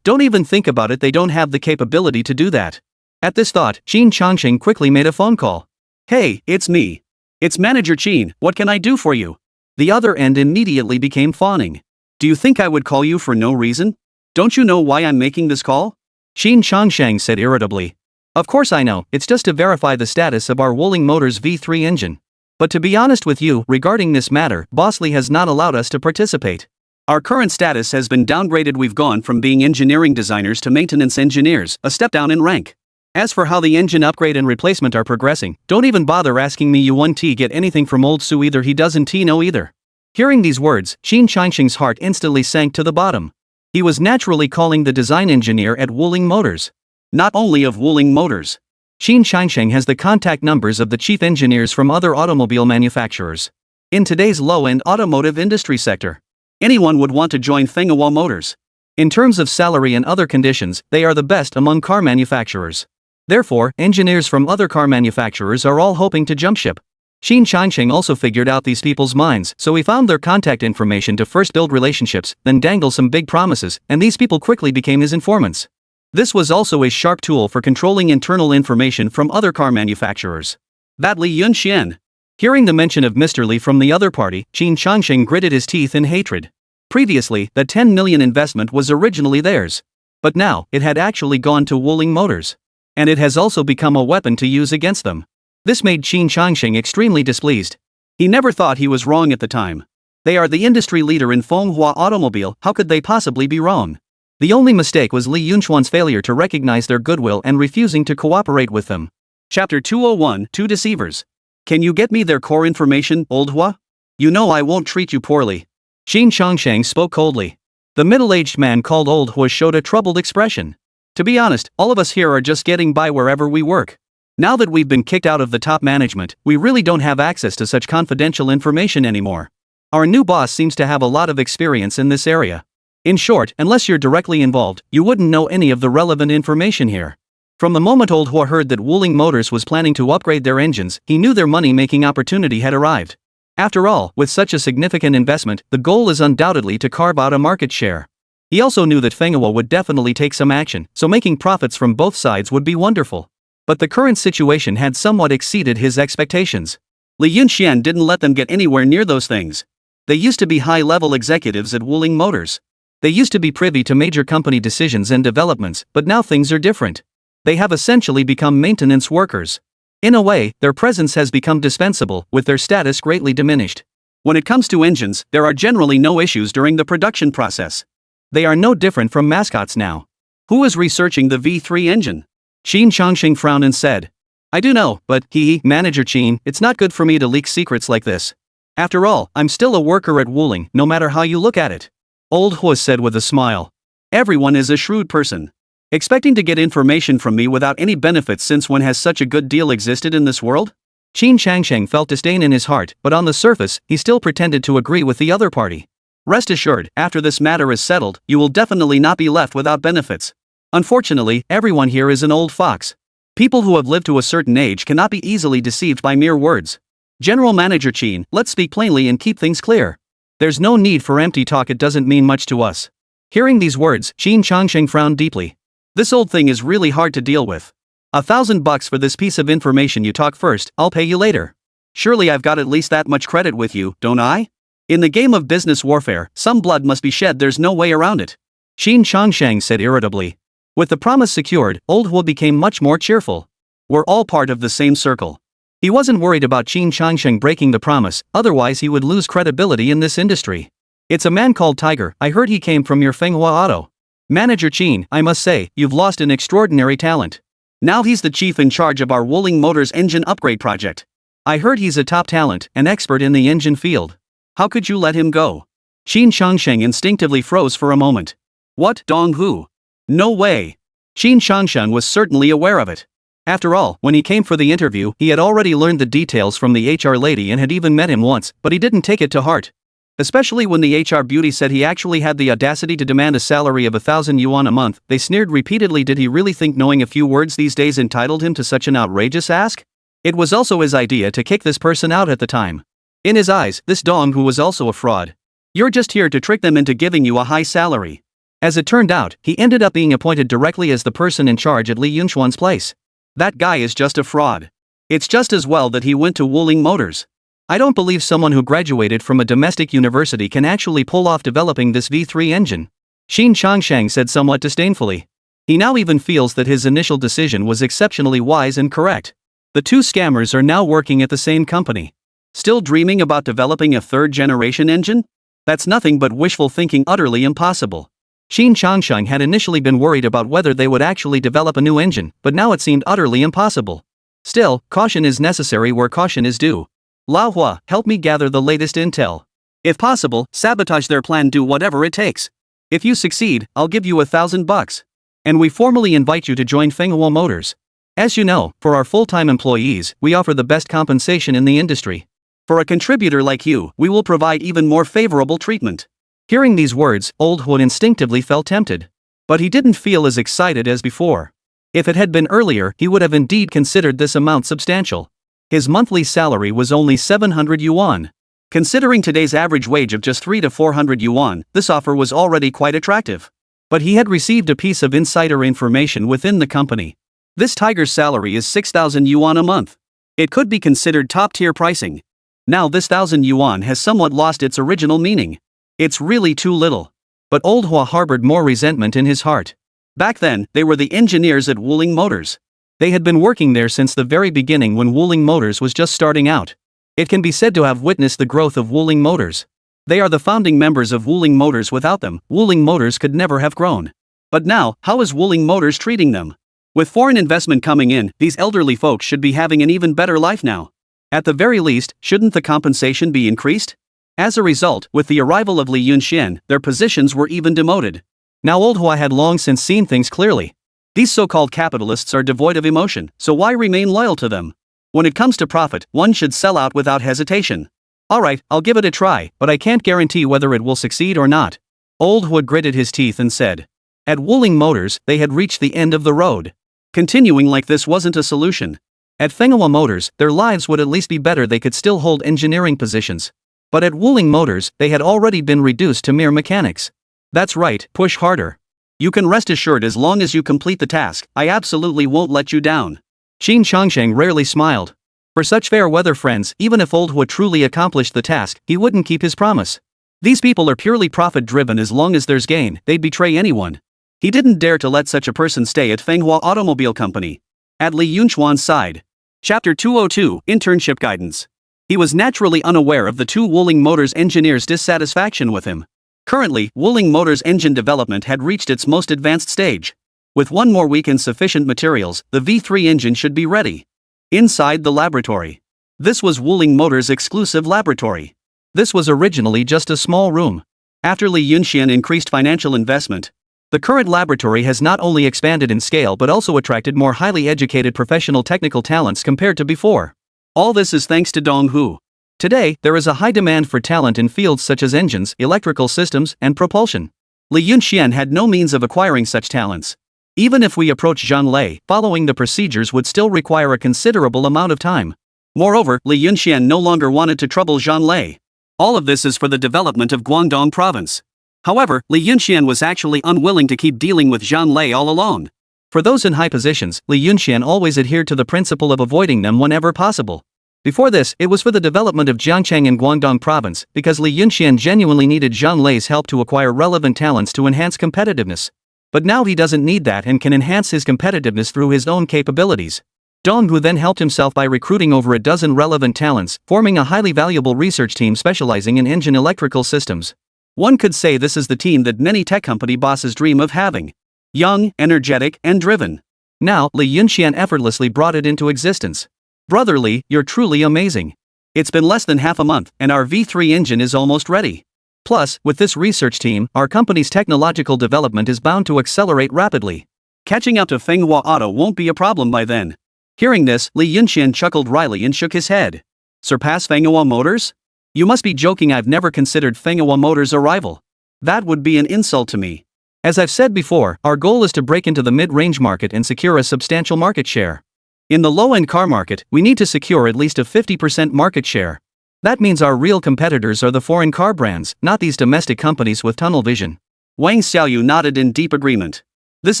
Don't even think about it, they don't have the capability to do that. At this thought, Qin Changsheng quickly made a phone call. Hey, it's me. It's Manager Qin, what can I do for you? The other end immediately became fawning. Do you think I would call you for no reason? Don't you know why I'm making this call? Qin Changsheng said irritably. Of course I know, it's just to verify the status of our Wuling Motors V3 engine. But to be honest with you, regarding this matter, Bosley has not allowed us to participate. Our current status has been downgraded, we've gone from being engineering designers to maintenance engineers, a step down in rank. As for how the engine upgrade and replacement are progressing, don't even bother asking me, you won't get anything from old Su either, he doesn't know either. Hearing these words, Qin Changsheng's heart instantly sank to the bottom. He was naturally calling the design engineer at Wuling Motors. Not only of Wuling Motors. Qin Changsheng has the contact numbers of the chief engineers from other automobile manufacturers. In today's low-end automotive industry sector, anyone would want to join Manhwa Motors. In terms of salary and other conditions, they are the best among car manufacturers. Therefore, engineers from other car manufacturers are all hoping to jump ship. Qin Changsheng also figured out these people's minds, so he found their contact information to first build relationships, then dangle some big promises, and these people quickly became his informants. This was also a sharp tool for controlling internal information from other car manufacturers. That Li Yunxian. Hearing the mention of Mr. Li from the other party, Qin Changsheng gritted his teeth in hatred. Previously, the 10 million investment was originally theirs. But now, it had actually gone to Wuling Motors. And it has also become a weapon to use against them. This made Qin Changsheng extremely displeased. He never thought he was wrong at the time. They are the industry leader in Manhwa automobile, how could they possibly be wrong? The only mistake was Li Yunxian's failure to recognize their goodwill and refusing to cooperate with them. Chapter 201, Two Deceivers. Can you get me their core information, old Hua? You know I won't treat you poorly. Xin Chongsheng spoke coldly. The middle-aged man called Old Hua showed a troubled expression. To be honest, all of us here are just getting by wherever we work. Now that we've been kicked out of the top management, we really don't have access to such confidential information anymore. Our new boss seems to have a lot of experience in this area. In short, unless you're directly involved, you wouldn't know any of the relevant information here. From the moment Old Hua heard that Wuling Motors was planning to upgrade their engines, he knew their money-making opportunity had arrived. After all, with such a significant investment, the goal is undoubtedly to carve out a market share. He also knew that Fenghua would definitely take some action, so making profits from both sides would be wonderful. But the current situation had somewhat exceeded his expectations. Li Yunxian didn't let them get anywhere near those things. They used to be high-level executives at Wuling Motors. They used to be privy to major company decisions and developments, but now things are different. They have essentially become maintenance workers. In a way, their presence has become dispensable, with their status greatly diminished. When it comes to engines, there are generally no issues during the production process. They are no different from mascots now. Who is researching the V3 engine? Xin Chongqing frowned and said. I do know, but, Manager Qin, it's not good for me to leak secrets like this. After all, I'm still a worker at Wuling, no matter how you look at it. Old Hua said with a smile. Everyone is a shrewd person. Expecting to get information from me without any benefits, since when has such a good deal existed in this world? Qin Changsheng felt disdain in his heart, but on the surface, he still pretended to agree with the other party. Rest assured, after this matter is settled, you will definitely not be left without benefits. Unfortunately, everyone here is an old fox. People who have lived to a certain age cannot be easily deceived by mere words. General Manager Qin, let's speak plainly and keep things clear. There's no need for empty talk, it doesn't mean much to us. Hearing these words, Qin Chongsheng frowned deeply. This old thing is really hard to deal with. $1,000 for this piece of information you talk first, I'll pay you later. Surely I've got at least that much credit with you, don't I? In the game of business warfare, some blood must be shed, there's no way around it. Qin Chongsheng said irritably. With the promise secured, Old Hua became much more cheerful. We're all part of the same circle. He wasn't worried about Qin Chongsheng breaking the promise, otherwise he would lose credibility in this industry. It's a man called Tiger, I heard he came from your Fenghua Auto. Manager Qin, I must say, you've lost an extraordinary talent. Now he's the chief in charge of our Wuling Motors engine upgrade project. I heard he's a top talent, an expert in the engine field. How could you let him go? Qin Chongsheng instinctively froze for a moment. What, Dong Hu? No way. Qin Chongsheng was certainly aware of it. After all, when he came for the interview, he had already learned the details from the HR lady and had even met him once, but he didn't take it to heart. Especially when the HR beauty said he actually had the audacity to demand a salary of 1,000 yuan a month, they sneered repeatedly. Did he really think knowing a few words these days entitled him to such an outrageous ask? It was also his idea to kick this person out at the time. In his eyes, this Dong Hu was also a fraud. You're just here to trick them into giving you a high salary. As it turned out, he ended up being appointed directly as the person in charge at Li Yunxuan's place. That guy is just a fraud. It's just as well that he went to Wuling Motors. I don't believe someone who graduated from a domestic university can actually pull off developing this V3 engine. Qin Chongsheng said somewhat disdainfully. He now even feels that his initial decision was exceptionally wise and correct. The two scammers are now working at the same company. Still dreaming about developing a third-generation engine? That's nothing but wishful thinking, utterly impossible. Qin Chongsheng had initially been worried about whether they would actually develop a new engine, but now it seemed utterly impossible. Still, caution is necessary where caution is due. Lao Hua, help me gather the latest intel. If possible, sabotage their plan, do whatever it takes. If you succeed, I'll give you $1,000. And we formally invite you to join Fenghua Motors. As you know, for our full-time employees, we offer the best compensation in the industry. For a contributor like you, we will provide even more favorable treatment. Hearing these words, Old Hua instinctively felt tempted. But he didn't feel as excited as before. If it had been earlier, he would have indeed considered this amount substantial. His monthly salary was only 700 yuan. Considering today's average wage of just 300 to 400 yuan, this offer was already quite attractive. But he had received a piece of insider information within the company. This tiger's salary is 6,000 yuan a month. It could be considered top-tier pricing. Now this 1,000 yuan has somewhat lost its original meaning. It's really too little. But Old Hua harbored more resentment in his heart. Back then, they were the engineers at Wuling Motors. They had been working there since the very beginning when Wuling Motors was just starting out. It can be said to have witnessed the growth of Wuling Motors. They are the founding members of Wuling Motors. Without them, Wuling Motors could never have grown. But now, how is Wuling Motors treating them? With foreign investment coming in, these elderly folks should be having an even better life now. At the very least, shouldn't the compensation be increased? As a result, with the arrival of Li Yunxian, their positions were even demoted. Now Old Hua had long since seen things clearly. These so-called capitalists are devoid of emotion, so why remain loyal to them? When it comes to profit, one should sell out without hesitation. Alright, I'll give it a try, but I can't guarantee whether it will succeed or not. Old Hua gritted his teeth and said. At Wuling Motors, they had reached the end of the road. Continuing like this wasn't a solution. At Fenghua Motors, their lives would at least be better, they could still hold engineering positions. But at Wuling Motors, they had already been reduced to mere mechanics. That's right, push harder. You can rest assured as long as you complete the task, I absolutely won't let you down. Qin Changsheng rarely smiled. For such fair weather friends, even if Old Hua truly accomplished the task, he wouldn't keep his promise. These people are purely profit-driven. As long as there's gain, they'd betray anyone. He didn't dare to let such a person stay at Fenghua Automobile Company. At Li Yunchuan's side. Chapter 202, Internship Guidance. He was naturally unaware of the two Wuling Motors engineers' dissatisfaction with him. Currently, Wuling Motors engine development had reached its most advanced stage. With one more week and sufficient materials, the V3 engine should be ready. Inside the laboratory. This was Wuling Motors' exclusive laboratory. This was originally just a small room. After Li Yunxian increased financial investment, the current laboratory has not only expanded in scale but also attracted more highly educated professional technical talents compared to before. All this is thanks to Dong Hu. Today, there is a high demand for talent in fields such as engines, electrical systems, and propulsion. Li Yunxian had no means of acquiring such talents. Even if we approach Zhang Lei, following the procedures would still require a considerable amount of time. Moreover, Li Yunxian no longer wanted to trouble Zhang Lei. All of this is for the development of Guangdong province. However, Li Yunxian was actually unwilling to keep dealing with Zhang Lei all alone. For those in high positions, Li Yunxian always adhered to the principle of avoiding them whenever possible. Before this, it was for the development of Jiangcheng and Guangdong province, because Li Yunxian genuinely needed Zhang Lei's help to acquire relevant talents to enhance competitiveness. But now he doesn't need that and can enhance his competitiveness through his own capabilities. Dong Hu then helped himself by recruiting over a dozen relevant talents, forming a highly valuable research team specializing in engine electrical systems. One could say this is the team that many tech company bosses dream of having. Young, energetic, and driven. Now, Li Yunxian effortlessly brought it into existence. Brother Li, you're truly amazing. It's been less than half a month, and our V3 engine is almost ready. Plus, with this research team, our company's technological development is bound to accelerate rapidly. Catching up to Fenghua Auto won't be a problem by then. Hearing this, Li Yunxian chuckled wryly and shook his head. Surpass Fenghua Motors? You must be joking. I've never considered Fenghua Motors a rival. That would be an insult to me. As I've said before, our goal is to break into the mid-range market and secure a substantial market share. In the low-end car market, we need to secure at least a 50% market share. That means our real competitors are the foreign car brands, not these domestic companies with tunnel vision. Wang Xiaoyu nodded in deep agreement. This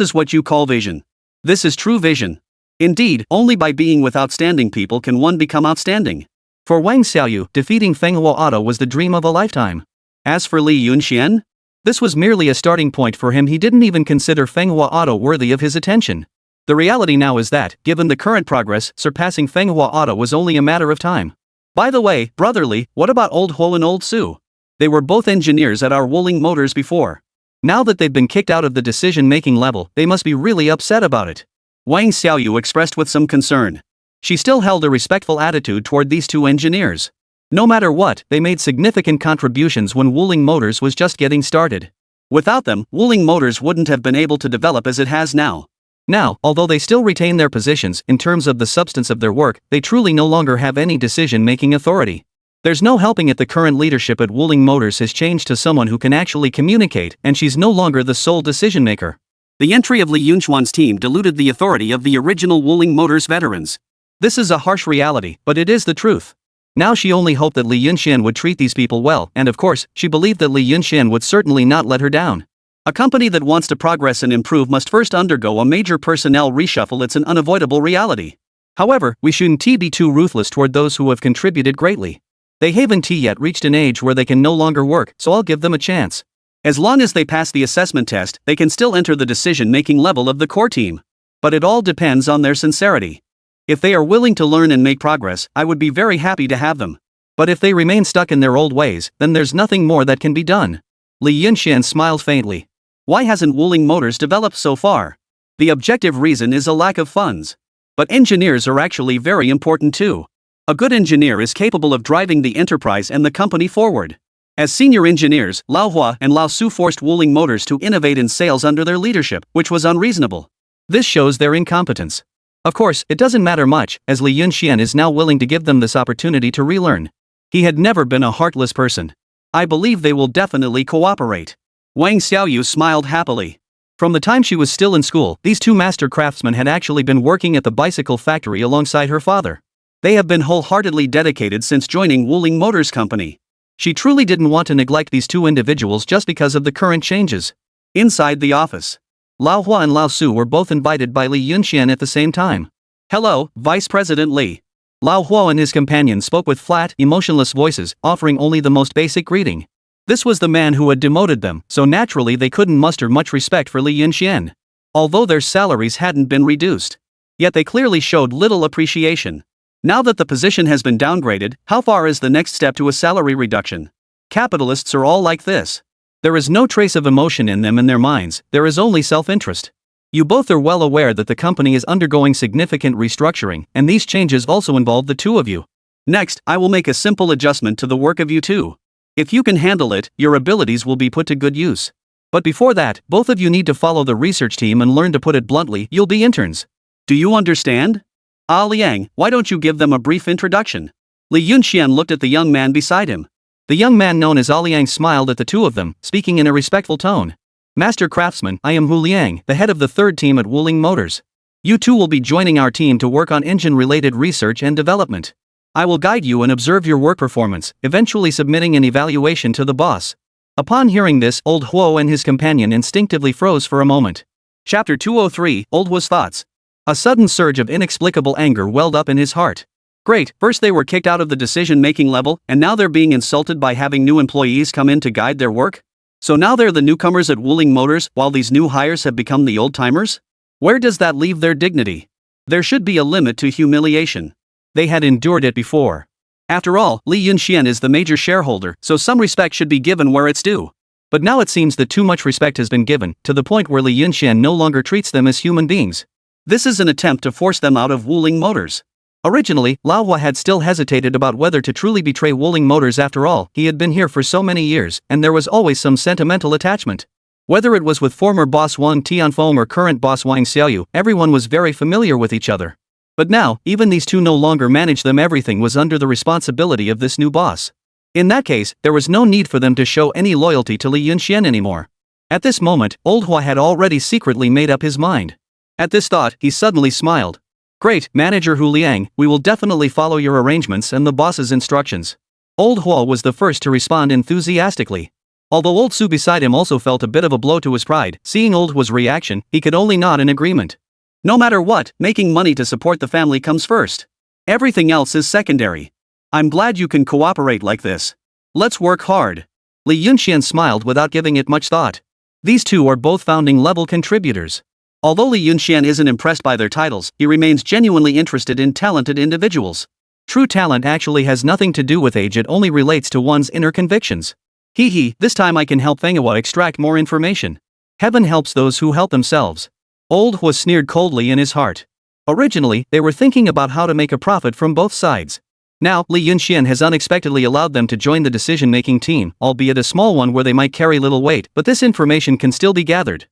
is what you call vision. This is true vision. Indeed, only by being with outstanding people can one become outstanding. For Wang Xiaoyu, defeating Fenghua Auto was the dream of a lifetime. As for Li Yunxian, this was merely a starting point for him. He didn't even consider Fenghua Auto worthy of his attention. The reality now is that, given the current progress, surpassing Fenghua Auto was only a matter of time. By the way, Brother Li, what about Old Ho and Old Su? They were both engineers at our Wuling Motors before. Now that they've been kicked out of the decision-making level, they must be really upset about it. Wang Xiaoyu expressed with some concern. She still held a respectful attitude toward these two engineers. No matter what, they made significant contributions when Wuling Motors was just getting started. Without them, Wuling Motors wouldn't have been able to develop as it has now. Now, although they still retain their positions in terms of the substance of their work, they truly no longer have any decision-making authority. There's no helping it. The current leadership at Wuling Motors has changed to someone who can actually communicate, and she's no longer the sole decision-maker. The entry of Li Yunchuan's team diluted the authority of the original Wuling Motors veterans. This is a harsh reality, but it is the truth. Now she only hoped that Li Yunxian would treat these people well, and of course, she believed that Li Yunxian would certainly not let her down. A company that wants to progress and improve must first undergo a major personnel reshuffle. It's an unavoidable reality. However, we shouldn't be too ruthless toward those who have contributed greatly. They haven't yet reached an age where they can no longer work, so I'll give them a chance. As long as they pass the assessment test, they can still enter the decision-making level of the core team. But it all depends on their sincerity. If they are willing to learn and make progress, I would be very happy to have them. But if they remain stuck in their old ways, then there's nothing more that can be done. Li Yunxian smiled faintly. Why hasn't Wuling Motors developed so far? The objective reason is a lack of funds. But engineers are actually very important too. A good engineer is capable of driving the enterprise and the company forward. As senior engineers, Lao Hua and Lao Su forced Wuling Motors to innovate in sales under their leadership, which was unreasonable. This shows their incompetence. Of course, it doesn't matter much, as Li Yunxian is now willing to give them this opportunity to relearn. He had never been a heartless person. I believe they will definitely cooperate. Wang Xiaoyu smiled happily. From the time she was still in school, these two master craftsmen had actually been working at the bicycle factory alongside her father. They have been wholeheartedly dedicated since joining Wuling Motors Company. She truly didn't want to neglect these two individuals just because of the current changes. Inside the office, Lao Hua and Lao Su were both invited by Li Yunxian at the same time. "Hello, Vice President Li." Lao Hua and his companion spoke with flat, emotionless voices, offering only the most basic greeting. This was the man who had demoted them, so naturally they couldn't muster much respect for Li Yunxian. Although their salaries hadn't been reduced, yet they clearly showed little appreciation. Now that the position has been downgraded, how far is the next step to a salary reduction? Capitalists are all like this. There is no trace of emotion in them in their minds, there is only self-interest. You both are well aware that the company is undergoing significant restructuring, and these changes also involve the two of you. Next, I will make a simple adjustment to the work of you two. If you can handle it, your abilities will be put to good use. But before that, both of you need to follow the research team and learn to put it bluntly, you'll be interns. Do you understand? Ah Liang, why don't you give them a brief introduction? Li Yunxian looked at the young man beside him. The young man known as Liang smiled at the two of them, speaking in a respectful tone. Master Craftsman, I am Hu Liang, the head of the third team at Wuling Motors. You two will be joining our team to work on engine-related research and development. I will guide you and observe your work performance, eventually submitting an evaluation to the boss. Upon hearing this, Old Huo and his companion instinctively froze for a moment. Chapter 203, Old Huo's Thoughts. A sudden surge of inexplicable anger welled up in his heart. Great, first they were kicked out of the decision-making level, and now they're being insulted by having new employees come in to guide their work? So now they're the newcomers at Wuling Motors, while these new hires have become the old-timers? Where does that leave their dignity? There should be a limit to humiliation. They had endured it before. After all, Li Yunxian is the major shareholder, so some respect should be given where it's due. But now it seems that too much respect has been given, to the point where Li Yunxian no longer treats them as human beings. This is an attempt to force them out of Wuling Motors. Originally, Lao Hua had still hesitated about whether to truly betray Wuling Motors. After all, he had been here for so many years, and there was always some sentimental attachment. Whether it was with former boss Wang Tianfeng or current boss Wang Xiaoyu, everyone was very familiar with each other. But now, even these two no longer managed them. Everything was under the responsibility of this new boss. In that case, there was no need for them to show any loyalty to Li Yunxian anymore. At this moment, Old Hua had already secretly made up his mind. At this thought, he suddenly smiled. Great, Manager Hu Liang, we will definitely follow your arrangements and the boss's instructions. Old Hua was the first to respond enthusiastically. Although Old Su beside him also felt a bit of a blow to his pride, seeing Old Hua's reaction, he could only nod in agreement. No matter what, making money to support the family comes first. Everything else is secondary. I'm glad you can cooperate like this. Let's work hard. Li Yunxian smiled without giving it much thought. These two are both founding-level contributors. Although Li Yunxian isn't impressed by their titles, he remains genuinely interested in talented individuals. True talent actually has nothing to do with age, it only relates to one's inner convictions. This time I can help Manhwa extract more information. Heaven helps those who help themselves. Old Hua sneered coldly in his heart. Originally, they were thinking about how to make a profit from both sides. Now, Li Yunxian has unexpectedly allowed them to join the decision-making team, albeit a small one where they might carry little weight, but this information can still be gathered.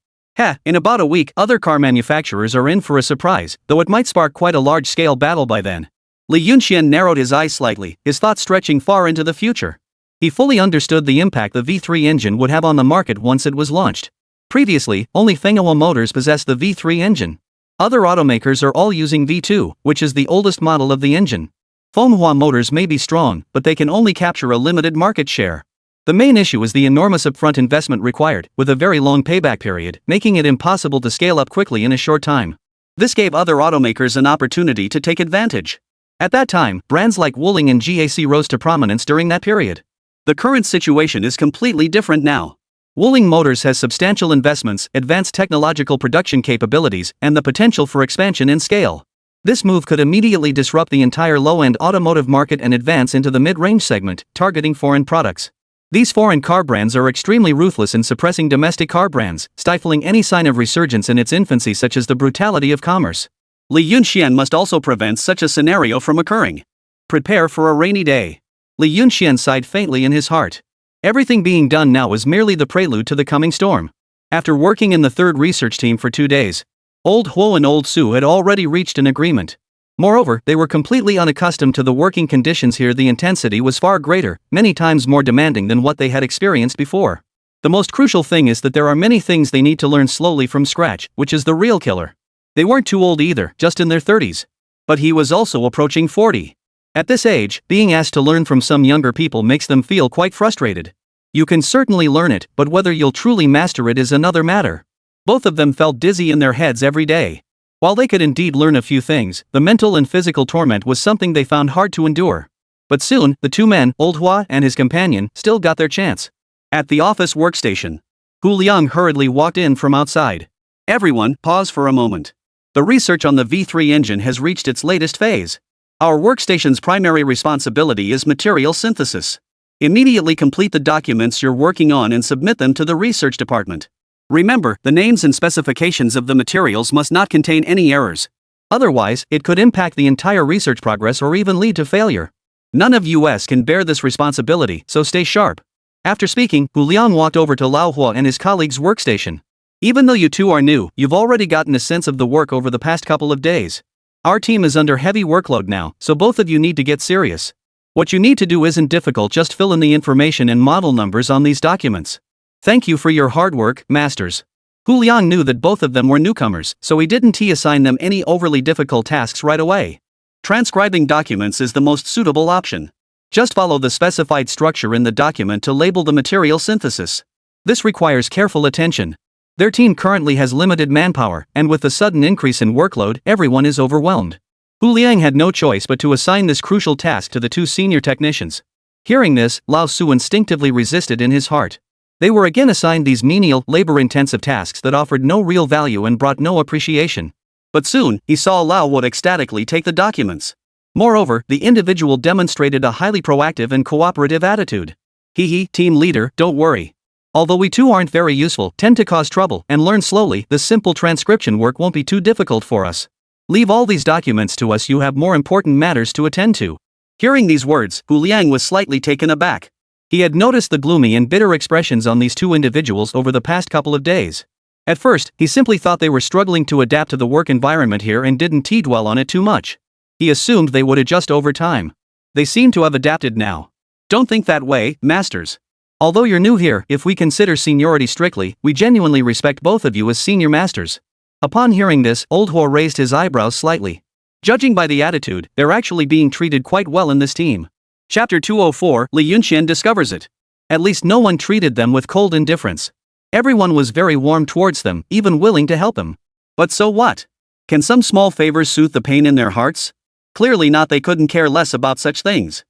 In about a week, other car manufacturers are in for a surprise, though it might spark quite a large-scale battle by then. Li Yunxian narrowed his eyes slightly, his thoughts stretching far into the future. He fully understood the impact the V3 engine would have on the market once it was launched. Previously, only Manhwa Motors possessed the V3 engine. Other automakers are all using V2, which is the oldest model of the engine. Manhwa Motors may be strong, but they can only capture a limited market share. The main issue is the enormous upfront investment required, with a very long payback period, making it impossible to scale up quickly in a short time. This gave other automakers an opportunity to take advantage. At that time, brands like Wuling and GAC rose to prominence during that period. The current situation is completely different now. Wuling Motors has substantial investments, advanced technological production capabilities, and the potential for expansion in scale. This move could immediately disrupt the entire low-end automotive market and advance into the mid-range segment, targeting foreign products. These foreign car brands are extremely ruthless in suppressing domestic car brands, stifling any sign of resurgence in its infancy, such as the brutality of commerce. Li Yunxian must also prevent such a scenario from occurring. Prepare for a rainy day. Li Yunxian sighed faintly in his heart. Everything being done now was merely the prelude to the coming storm. After working in the third research team for 2 days, Old Huo and Old Su had already reached an agreement. Moreover, they were completely unaccustomed to the working conditions here. The intensity was far greater, many times more demanding than what they had experienced before. The most crucial thing is that there are many things they need to learn slowly from scratch, which is the real killer. They weren't too old either, just in their 30s. But he was also approaching 40. At this age, being asked to learn from some younger people makes them feel quite frustrated. You can certainly learn it, but whether you'll truly master it is another matter. Both of them felt dizzy in their heads every day. While they could indeed learn a few things, the mental and physical torment was something they found hard to endure. But soon, the two men, Old Hua and his companion, still got their chance. At the office workstation, Hu Liang hurriedly walked in from outside. Everyone, pause for a moment. The research on the V3 engine has reached its latest phase. Our workstation's primary responsibility is material synthesis. Immediately complete the documents you're working on and submit them to the research department. Remember, the names and specifications of the materials must not contain any errors. Otherwise, it could impact the entire research progress or even lead to failure. None of us can bear this responsibility, so stay sharp. After speaking, Hu Liang walked over to Lao Hua and his colleague's workstation. Even though you two are new, you've already gotten a sense of the work over the past couple of days. Our team is under heavy workload now, so both of you need to get serious. What you need to do isn't difficult, just fill in the information and model numbers on these documents. Thank you for your hard work, masters. Hu Liang knew that both of them were newcomers, so he didn't assign them any overly difficult tasks right away. Transcribing documents is the most suitable option. Just follow the specified structure in the document to label the material synthesis. This requires careful attention. Their team currently has limited manpower, and with the sudden increase in workload, everyone is overwhelmed. Hu Liang had no choice but to assign this crucial task to the two senior technicians. Hearing this, Lao Su instinctively resisted in his heart. They were again assigned these menial, labor-intensive tasks that offered no real value and brought no appreciation. But soon, he saw Lao would ecstatically take the documents. Moreover, the individual demonstrated a highly proactive and cooperative attitude. Team leader, don't worry. Although we too aren't very useful, tend to cause trouble, and learn slowly, the simple transcription work won't be too difficult for us. Leave all these documents to us, you have more important matters to attend to. Hearing these words, Hu Liang was slightly taken aback. He had noticed the gloomy and bitter expressions on these two individuals over the past couple of days. At first, he simply thought they were struggling to adapt to the work environment here and didn't dwell on it too much. He assumed they would adjust over time. They seem to have adapted now. Don't think that way, masters. Although you're new here, if we consider seniority strictly, we genuinely respect both of you as senior masters. Upon hearing this, Old Hua raised his eyebrows slightly. Judging by the attitude, they're actually being treated quite well in this team. Chapter 204, Li Yunxian discovers it. At least no one treated them with cold indifference. Everyone was very warm towards them, even willing to help them. But so what? Can some small favors soothe the pain in their hearts? Clearly not, they couldn't care less about such things.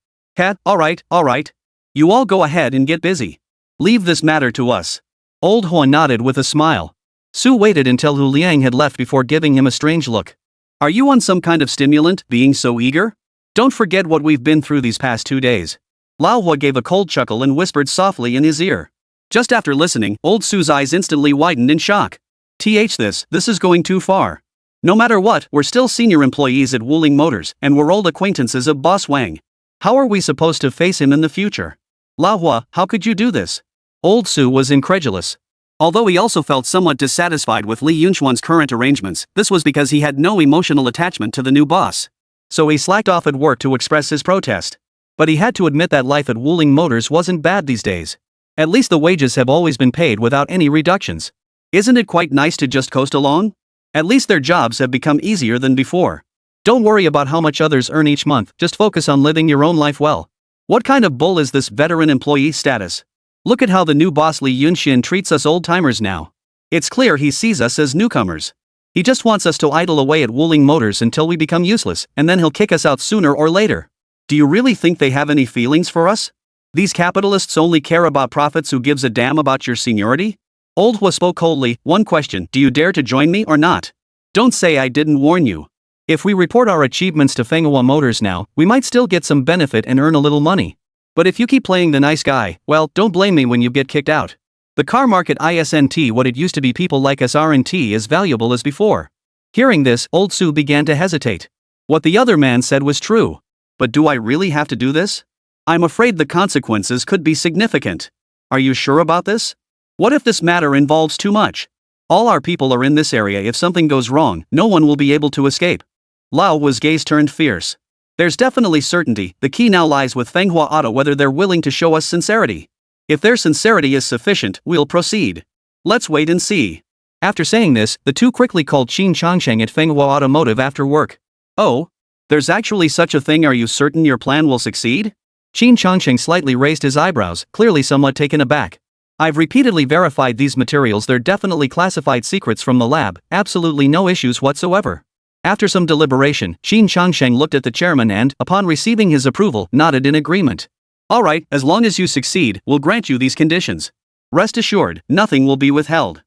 Alright. You all go ahead and get busy. Leave this matter to us. Old Hua nodded with a smile. Su waited until Hu Liang had left before giving him a strange look. Are you on some kind of stimulant, being so eager? Don't forget what we've been through these past 2 days. Lao Hua gave a cold chuckle and whispered softly in his ear. Just after listening, Old Su's eyes instantly widened in shock. This is going too far. No matter what, we're still senior employees at Wuling Motors, and we're old acquaintances of Boss Wang. How are we supposed to face him in the future? Lao Hua, how could you do this? Old Su was incredulous. Although he also felt somewhat dissatisfied with Li Yunxuan's current arrangements, this was because he had no emotional attachment to the new boss. So he slacked off at work to express his protest. But he had to admit that life at Wuling Motors wasn't bad these days. At least the wages have always been paid without any reductions. Isn't it quite nice to just coast along? At least their jobs have become easier than before. Don't worry about how much others earn each month, just focus on living your own life well. What kind of bull is this veteran employee status? Look at how the new boss Li Yunxian treats us old-timers now. It's clear he sees us as newcomers. He just wants us to idle away at Wuling Motors until we become useless, and then he'll kick us out sooner or later. Do you really think they have any feelings for us? These capitalists only care about profits. Who gives a damn about your seniority? Old Hua spoke coldly. One question, do you dare to join me or not? Don't say I didn't warn you. If we report our achievements to Fenghua Motors now, we might still get some benefit and earn a little money. But if you keep playing the nice guy, well, don't blame me when you get kicked out. The car market isn't what it used to be. People like us aren't as valuable as before. Hearing this, Old Su began to hesitate. What the other man said was true. But do I really have to do this? I'm afraid the consequences could be significant. Are you sure about this? What if this matter involves too much? All our people are in this area. If something goes wrong, no one will be able to escape. Lao Hua's gaze turned fierce. There's definitely certainty. The key now lies with Manhwa Auto whether they're willing to show us sincerity. If their sincerity is sufficient, we'll proceed. Let's wait and see. After saying this, the two quickly called Qin Changsheng at Manhwa Automotive after work. Oh? There's actually such a thing. Are you certain your plan will succeed? Qin Changsheng slightly raised his eyebrows, clearly somewhat taken aback. I've repeatedly verified these materials. They're definitely classified secrets from the lab, absolutely no issues whatsoever. After some deliberation, Qin Changsheng looked at the chairman and, upon receiving his approval, nodded in agreement. Alright, as long as you succeed, we'll grant you these conditions. Rest assured, nothing will be withheld.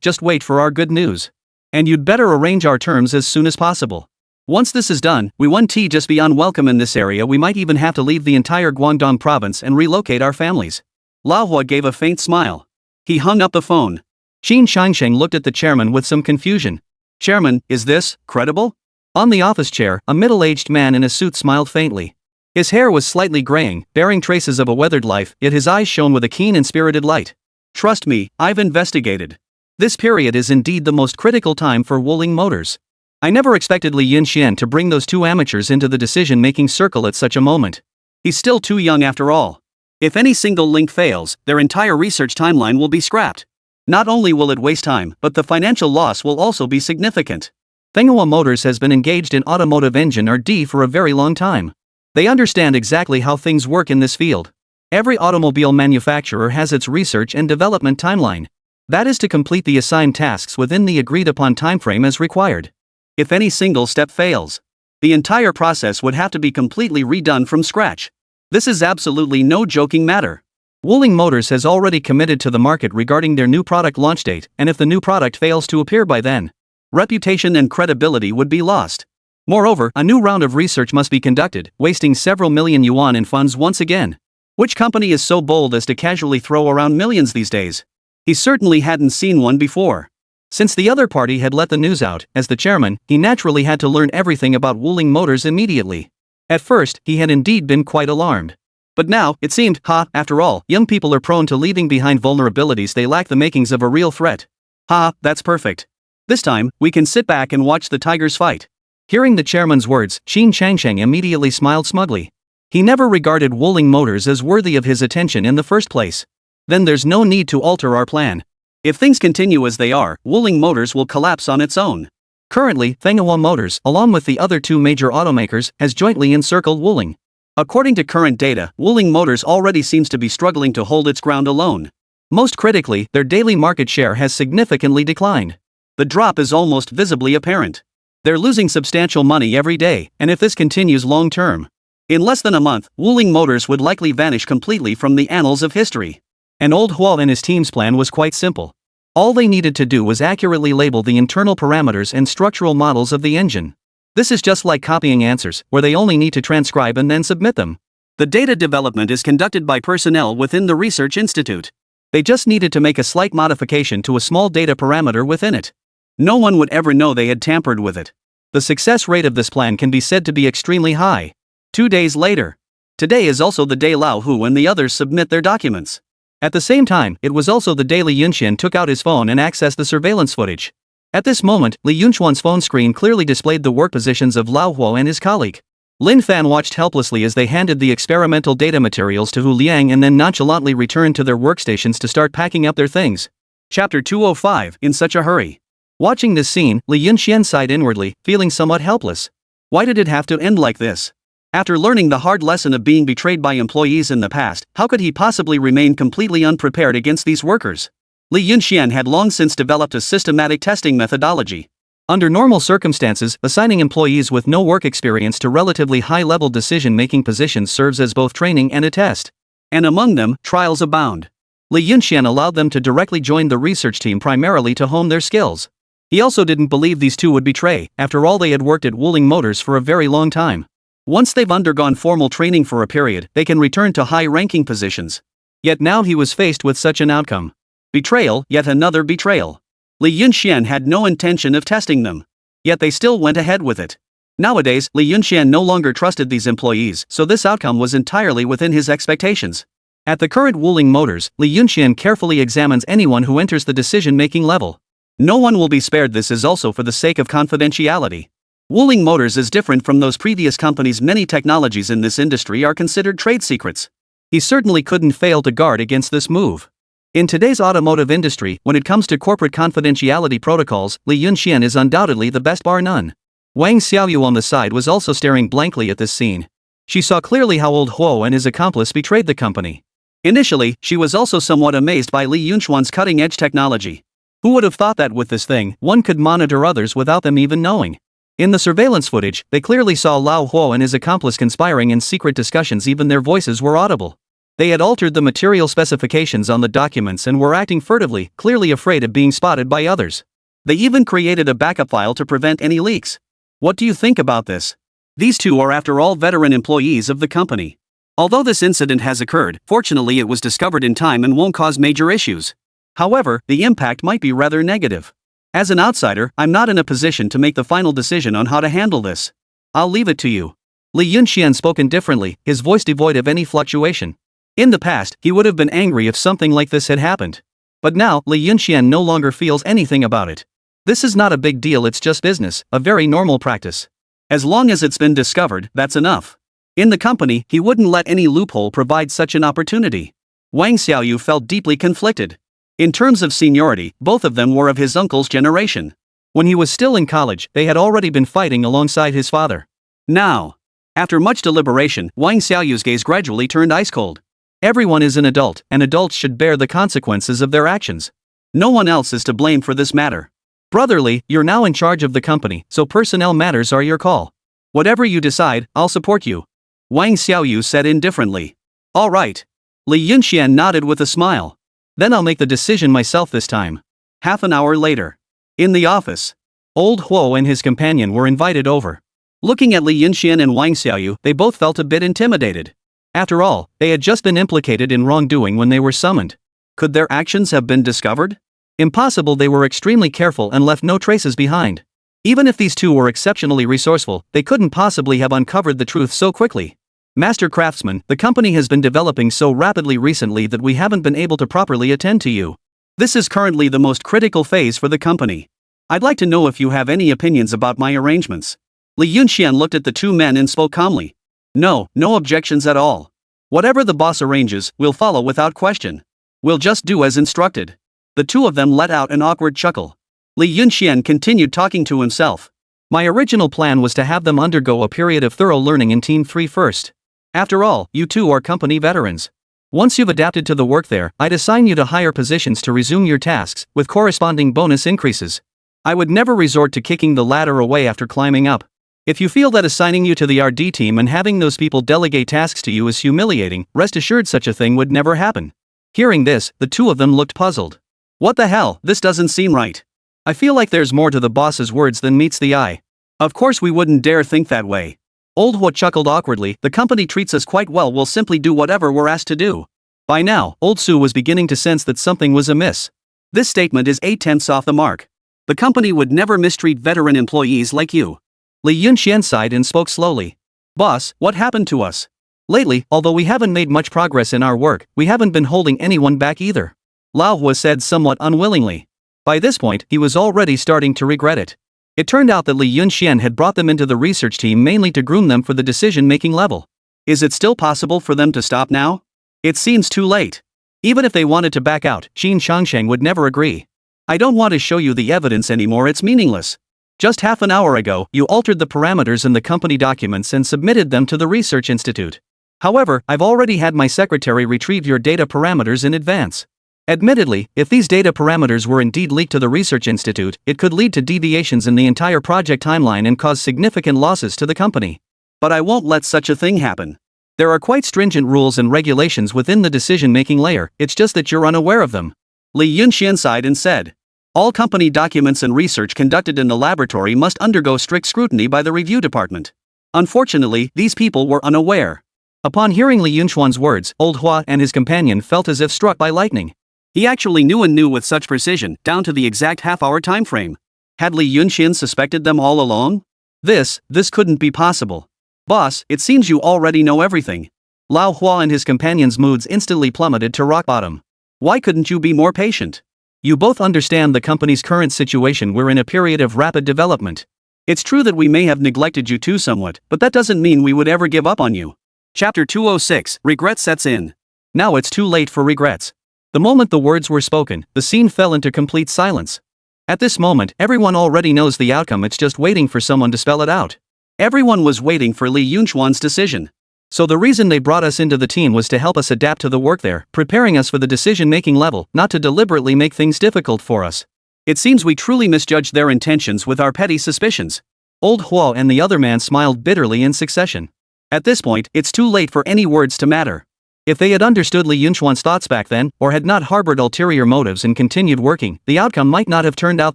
Just wait for our good news. And you'd better arrange our terms as soon as possible. Once this is done, we won't just be unwelcome in this area. We might even have to leave the entire Guangdong province and relocate our families. Lao Hua gave a faint smile. He hung up the phone. Qin Changsheng looked at the chairman with some confusion. Chairman, is this credible? On the office chair, a middle-aged man in a suit smiled faintly. His hair was slightly graying, bearing traces of a weathered life, yet his eyes shone with a keen and spirited light. Trust me, I've investigated. This period is indeed the most critical time for Wuling Motors. I never expected Li Yunxian to bring those two amateurs into the decision-making circle at such a moment. He's still too young after all. If any single link fails, their entire research timeline will be scrapped. Not only will it waste time, but the financial loss will also be significant. Manhwa Motors has been engaged in automotive engine R&D for a very long time. They understand exactly how things work in this field. Every automobile manufacturer has its research and development timeline. That is to complete the assigned tasks within the agreed-upon timeframe as required. If any single step fails, the entire process would have to be completely redone from scratch. This is absolutely no joking matter. Wuling Motors has already committed to the market regarding their new product launch date, and if the new product fails to appear by then, reputation and credibility would be lost. Moreover, a new round of research must be conducted, wasting several million yuan in funds once again. Which company is so bold as to casually throw around millions these days? He certainly hadn't seen one before. Since the other party had let the news out, as the chairman, he naturally had to learn everything about Wuling Motors immediately. At first, he had indeed been quite alarmed. But now, it seemed, after all, young people are prone to leaving behind vulnerabilities. They lack the makings of a real threat. That's perfect. This time, we can sit back and watch the tigers fight. Hearing the chairman's words, Qin Changsheng immediately smiled smugly. He never regarded Wuling Motors as worthy of his attention in the first place. Then there's no need to alter our plan. If things continue as they are, Wuling Motors will collapse on its own. Currently, Manhwa Motors, along with the other two major automakers, has jointly encircled Wuling. According to current data, Wuling Motors already seems to be struggling to hold its ground alone. Most critically, their daily market share has significantly declined. The drop is almost visibly apparent. They're losing substantial money every day, and if this continues long term, in less than a month, Wuling Motors would likely vanish completely from the annals of history. And old Hua and his team's plan was quite simple. All they needed to do was accurately label the internal parameters and structural models of the engine. This is just like copying answers, where they only need to transcribe and then submit them. The data development is conducted by personnel within the research institute. They just needed to make a slight modification to a small data parameter within it. No one would ever know they had tampered with it. The success rate of this plan can be said to be extremely high. 2 days later. Today is also the day Lao Hu and the others submit their documents. At the same time, it was also the day Li Yunxian took out his phone and accessed the surveillance footage. At this moment, Li Yunxian's phone screen clearly displayed the work positions of Lao Huo and his colleague. Lin Fan watched helplessly as they handed the experimental data materials to Hu Liang and then nonchalantly returned to their workstations to start packing up their things. Chapter 205, In Such a Hurry. Watching this scene, Li Yunxian sighed inwardly, feeling somewhat helpless. Why did it have to end like this? After learning the hard lesson of being betrayed by employees in the past, how could he possibly remain completely unprepared against these workers? Li Yunxian had long since developed a systematic testing methodology. Under normal circumstances, assigning employees with no work experience to relatively high-level decision-making positions serves as both training and a test. And among them, trials abound. Li Yunxian allowed them to directly join the research team primarily to hone their skills. He also didn't believe these two would betray. After all, they had worked at Wuling Motors for a very long time. Once they've undergone formal training for a period, they can return to high-ranking positions. Yet now he was faced with such an outcome. Betrayal, yet another betrayal. Li Yunxian had no intention of testing them. Yet they still went ahead with it. Nowadays, Li Yunxian no longer trusted these employees, so this outcome was entirely within his expectations. At the current Wuling Motors, Li Yunxian carefully examines anyone who enters the decision-making level. No one will be spared. This is also for the sake of confidentiality. Wuling Motors is different from those previous companies. Many technologies in this industry are considered trade secrets. He certainly couldn't fail to guard against this move. In today's automotive industry, when it comes to corporate confidentiality protocols, Li Yunxian is undoubtedly the best bar none. Wang Xiaoyu on the side was also staring blankly at this scene. She saw clearly how old Huo and his accomplice betrayed the company. Initially, she was also somewhat amazed by Li Yunxuan's cutting-edge technology. Who would have thought that with this thing, one could monitor others without them even knowing? In the surveillance footage, they clearly saw Lao Huo and his accomplice conspiring in secret discussions. Even their voices were audible. They had altered the material specifications on the documents and were acting furtively, clearly afraid of being spotted by others. They even created a backup file to prevent any leaks. What do you think about this? These two are, after all, veteran employees of the company. Although this incident has occurred, fortunately it was discovered in time and won't cause major issues. However, the impact might be rather negative. As an outsider, I'm not in a position to make the final decision on how to handle this. I'll leave it to you. Li Yunxian spoke indifferently, his voice devoid of any fluctuation. In the past, he would have been angry if something like this had happened. But now, Li Yunxian no longer feels anything about it. This is not a big deal, it's just business, a very normal practice. As long as it's been discovered, that's enough. In the company, he wouldn't let any loophole provide such an opportunity. Wang Xiaoyu felt deeply conflicted. In terms of seniority, both of them were of his uncle's generation. When he was still in college, they had already been fighting alongside his father. Now, after much deliberation, Wang Xiaoyu's gaze gradually turned ice cold. Everyone is an adult, and adults should bear the consequences of their actions. No one else is to blame for this matter. Brotherly, you're now in charge of the company, so personnel matters are your call. Whatever you decide, I'll support you. Wang Xiaoyu said indifferently. All right. Li Yunxian nodded with a smile. Then I'll make the decision myself this time. Half an hour later. In the office. Old Huo and his companion were invited over. Looking at Li Yunxian and Wang Xiaoyu, they both felt a bit intimidated. After all, they had just been implicated in wrongdoing when they were summoned. Could their actions have been discovered? Impossible. They were extremely careful and left no traces behind. Even if these two were exceptionally resourceful, they couldn't possibly have uncovered the truth so quickly. Master Craftsman, the company has been developing so rapidly recently that we haven't been able to properly attend to you. This is currently the most critical phase for the company. I'd like to know if you have any opinions about my arrangements. Li Yunxian looked at the two men and spoke calmly. No objections at all. Whatever the boss arranges, we'll follow without question. We'll just do as instructed. The two of them let out an awkward chuckle. Li Yunxian continued talking to himself. My original plan was to have them undergo a period of thorough learning in Team 3 first. After all, you two are company veterans. Once you've adapted to the work there, I'd assign you to higher positions to resume your tasks, with corresponding bonus increases. I would never resort to kicking the ladder away after climbing up. If you feel that assigning you to the RD team and having those people delegate tasks to you is humiliating, rest assured such a thing would never happen. Hearing this, the two of them looked puzzled. What the hell, this doesn't seem right. I feel like there's more to the boss's words than meets the eye. Of course we wouldn't dare think that way. Old Huo chuckled awkwardly. The company treats us quite well, we'll simply do whatever we're asked to do. By now, Old Su was beginning to sense that something was amiss. This statement is 8/10 off the mark. The company would never mistreat veteran employees like you. Li Yunxian sighed and spoke slowly. Boss, what happened to us? Lately, although we haven't made much progress in our work, we haven't been holding anyone back either. Lao Hua said somewhat unwillingly. By this point, he was already starting to regret it. It turned out that Li Yunxian had brought them into the research team mainly to groom them for the decision-making level. Is it still possible for them to stop now? It seems too late. Even if they wanted to back out, Qin Shangsheng would never agree. I don't want to show you the evidence anymore, it's meaningless. Just half an hour ago, you altered the parameters in the company documents and submitted them to the research institute. However, I've already had my secretary retrieve your data parameters in advance. Admittedly, if these data parameters were indeed leaked to the Research Institute, it could lead to deviations in the entire project timeline and cause significant losses to the company. But I won't let such a thing happen. There are quite stringent rules and regulations within the decision-making layer, it's just that you're unaware of them. Li Yunxian sighed and said. All company documents and research conducted in the laboratory must undergo strict scrutiny by the review department. Unfortunately, these people were unaware. Upon hearing Li Yunxuan's words, Old Hua and his companion felt as if struck by lightning. He actually knew with such precision, down to the exact half-hour time frame. Had Li Yunxian suspected them all along? This couldn't be possible. Boss, it seems you already know everything. Lao Hua and his companions' moods instantly plummeted to rock bottom. Why couldn't you be more patient? You both understand the company's current situation. We're in a period of rapid development. It's true that we may have neglected you too somewhat, but that doesn't mean we would ever give up on you. Chapter 206, Regret sets in. Now it's too late for regrets. The moment the words were spoken, the scene fell into complete silence. At this moment, everyone already knows the outcome, it's just waiting for someone to spell it out. Everyone was waiting for Li Yunchuan's decision. So the reason they brought us into the team was to help us adapt to the work there, preparing us for the decision-making level, not to deliberately make things difficult for us. It seems we truly misjudged their intentions with our petty suspicions. Old Hua and the other man smiled bitterly in succession. At this point, it's too late for any words to matter. If they had understood Li Yunchuan's thoughts back then, or had not harbored ulterior motives and continued working, the outcome might not have turned out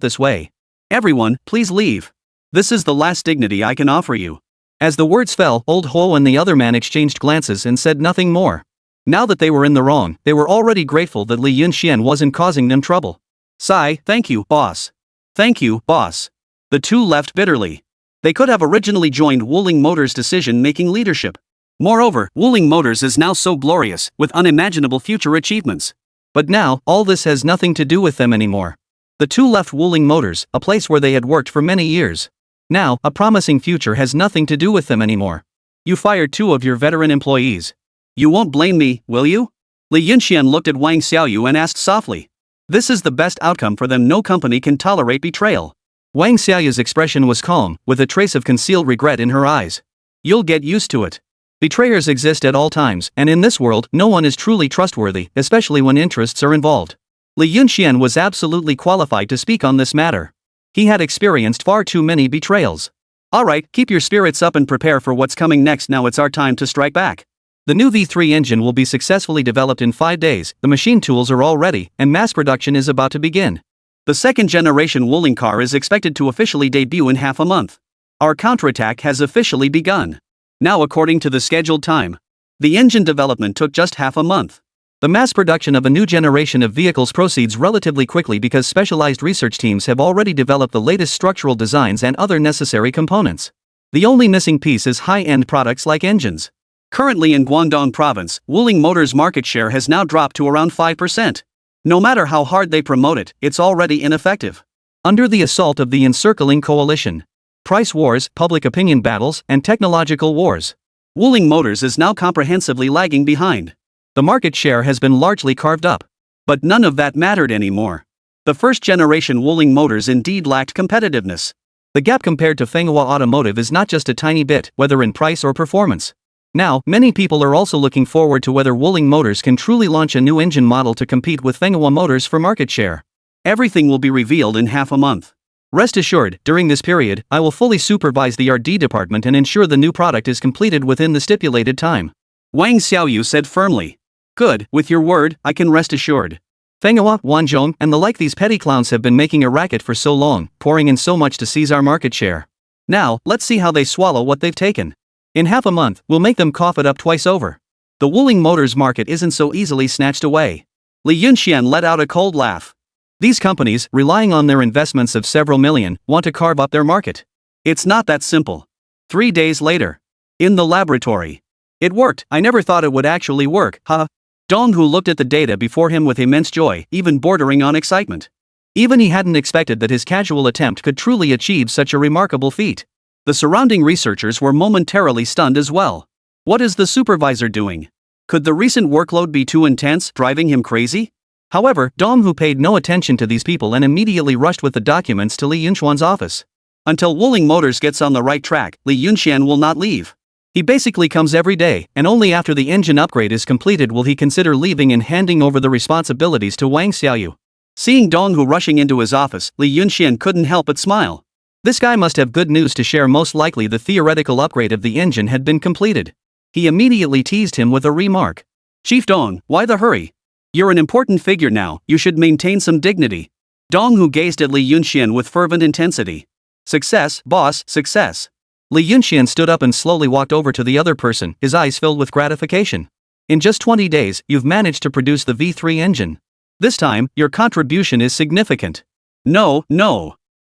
this way. Everyone, please leave. This is the last dignity I can offer you. As the words fell, Old Ho and the other man exchanged glances and said nothing more. Now that they were in the wrong, they were already grateful that Li Yunxian wasn't causing them trouble. Sigh, thank you, boss. Thank you, boss. The two left bitterly. They could have originally joined Wuling Motors' decision-making leadership. Moreover, Wuling Motors is now so glorious, with unimaginable future achievements. But now, all this has nothing to do with them anymore. The two left Wuling Motors, a place where they had worked for many years. Now, a promising future has nothing to do with them anymore. You fired 2 of your veteran employees. You won't blame me, will you? Li Yunxian looked at Wang Xiaoyu and asked softly. This is the best outcome for them. No company can tolerate betrayal. Wang Xiaoyu's expression was calm, with a trace of concealed regret in her eyes. You'll get used to it. Betrayers exist at all times, and in this world, no one is truly trustworthy, especially when interests are involved. Li Yunxian was absolutely qualified to speak on this matter. He had experienced far too many betrayals. Alright, keep your spirits up and prepare for what's coming next. Now it's our time to strike back. The new V3 engine will be successfully developed in 5 days, the machine tools are all ready, and mass production is about to begin. The second-generation Wuling car is expected to officially debut in half a month. Our counterattack has officially begun. Now according to the scheduled time. The engine development took just half a month. The mass production of a new generation of vehicles proceeds relatively quickly because specialized research teams have already developed the latest structural designs and other necessary components. The only missing piece is high-end products like engines. Currently in Guangdong province, Wuling Motors' market share has now dropped to around 5%. No matter how hard they promote it, it's already ineffective. Under the assault of the encircling coalition, price wars, public opinion battles, and technological wars, Wuling Motors is now comprehensively lagging behind. The market share has been largely carved up. But none of that mattered anymore. The first-generation Wuling Motors indeed lacked competitiveness. The gap compared to Fenghua Automotive is not just a tiny bit, whether in price or performance. Now, many people are also looking forward to whether Wuling Motors can truly launch a new engine model to compete with Fenghua Motors for market share. Everything will be revealed in half a month. Rest assured, during this period, I will fully supervise the R&D department and ensure the new product is completed within the stipulated time. Wang Xiaoyu said firmly. Good, with your word, I can rest assured. Fenghua, Wanzhong, and the like, these petty clowns have been making a racket for so long, pouring in so much to seize our market share. Now, let's see how they swallow what they've taken. In half a month, we'll make them cough it up twice over. The Wuling Motors market isn't so easily snatched away. Li Yunxian let out a cold laugh. These companies, relying on their investments of several million, want to carve up their market. It's not that simple. 3 days later. In the laboratory. It worked. I never thought it would actually work, huh? Donghu looked at the data before him with immense joy, even bordering on excitement. Even he hadn't expected that his casual attempt could truly achieve such a remarkable feat. The surrounding researchers were momentarily stunned as well. What is the supervisor doing? Could the recent workload be too intense, driving him crazy? However, Donghu paid no attention to these people and immediately rushed with the documents to Li Yunchuan's office. Until Wuling Motors gets on the right track, Li Yunxian will not leave. He basically comes every day, and only after the engine upgrade is completed will he consider leaving and handing over the responsibilities to Wang Xiaoyu. Seeing Donghu rushing into his office, Li Yunxian couldn't help but smile. This guy must have good news to share. Most likely the theoretical upgrade of the engine had been completed. He immediately teased him with a remark. Chief Dong, why the hurry? You're an important figure now, you should maintain some dignity. Donghu gazed at Li Yunxian with fervent intensity. Success, boss, success. Li Yunxian stood up and slowly walked over to the other person, his eyes filled with gratification. In just 20 days, you've managed to produce the V3 engine. This time, your contribution is significant. No.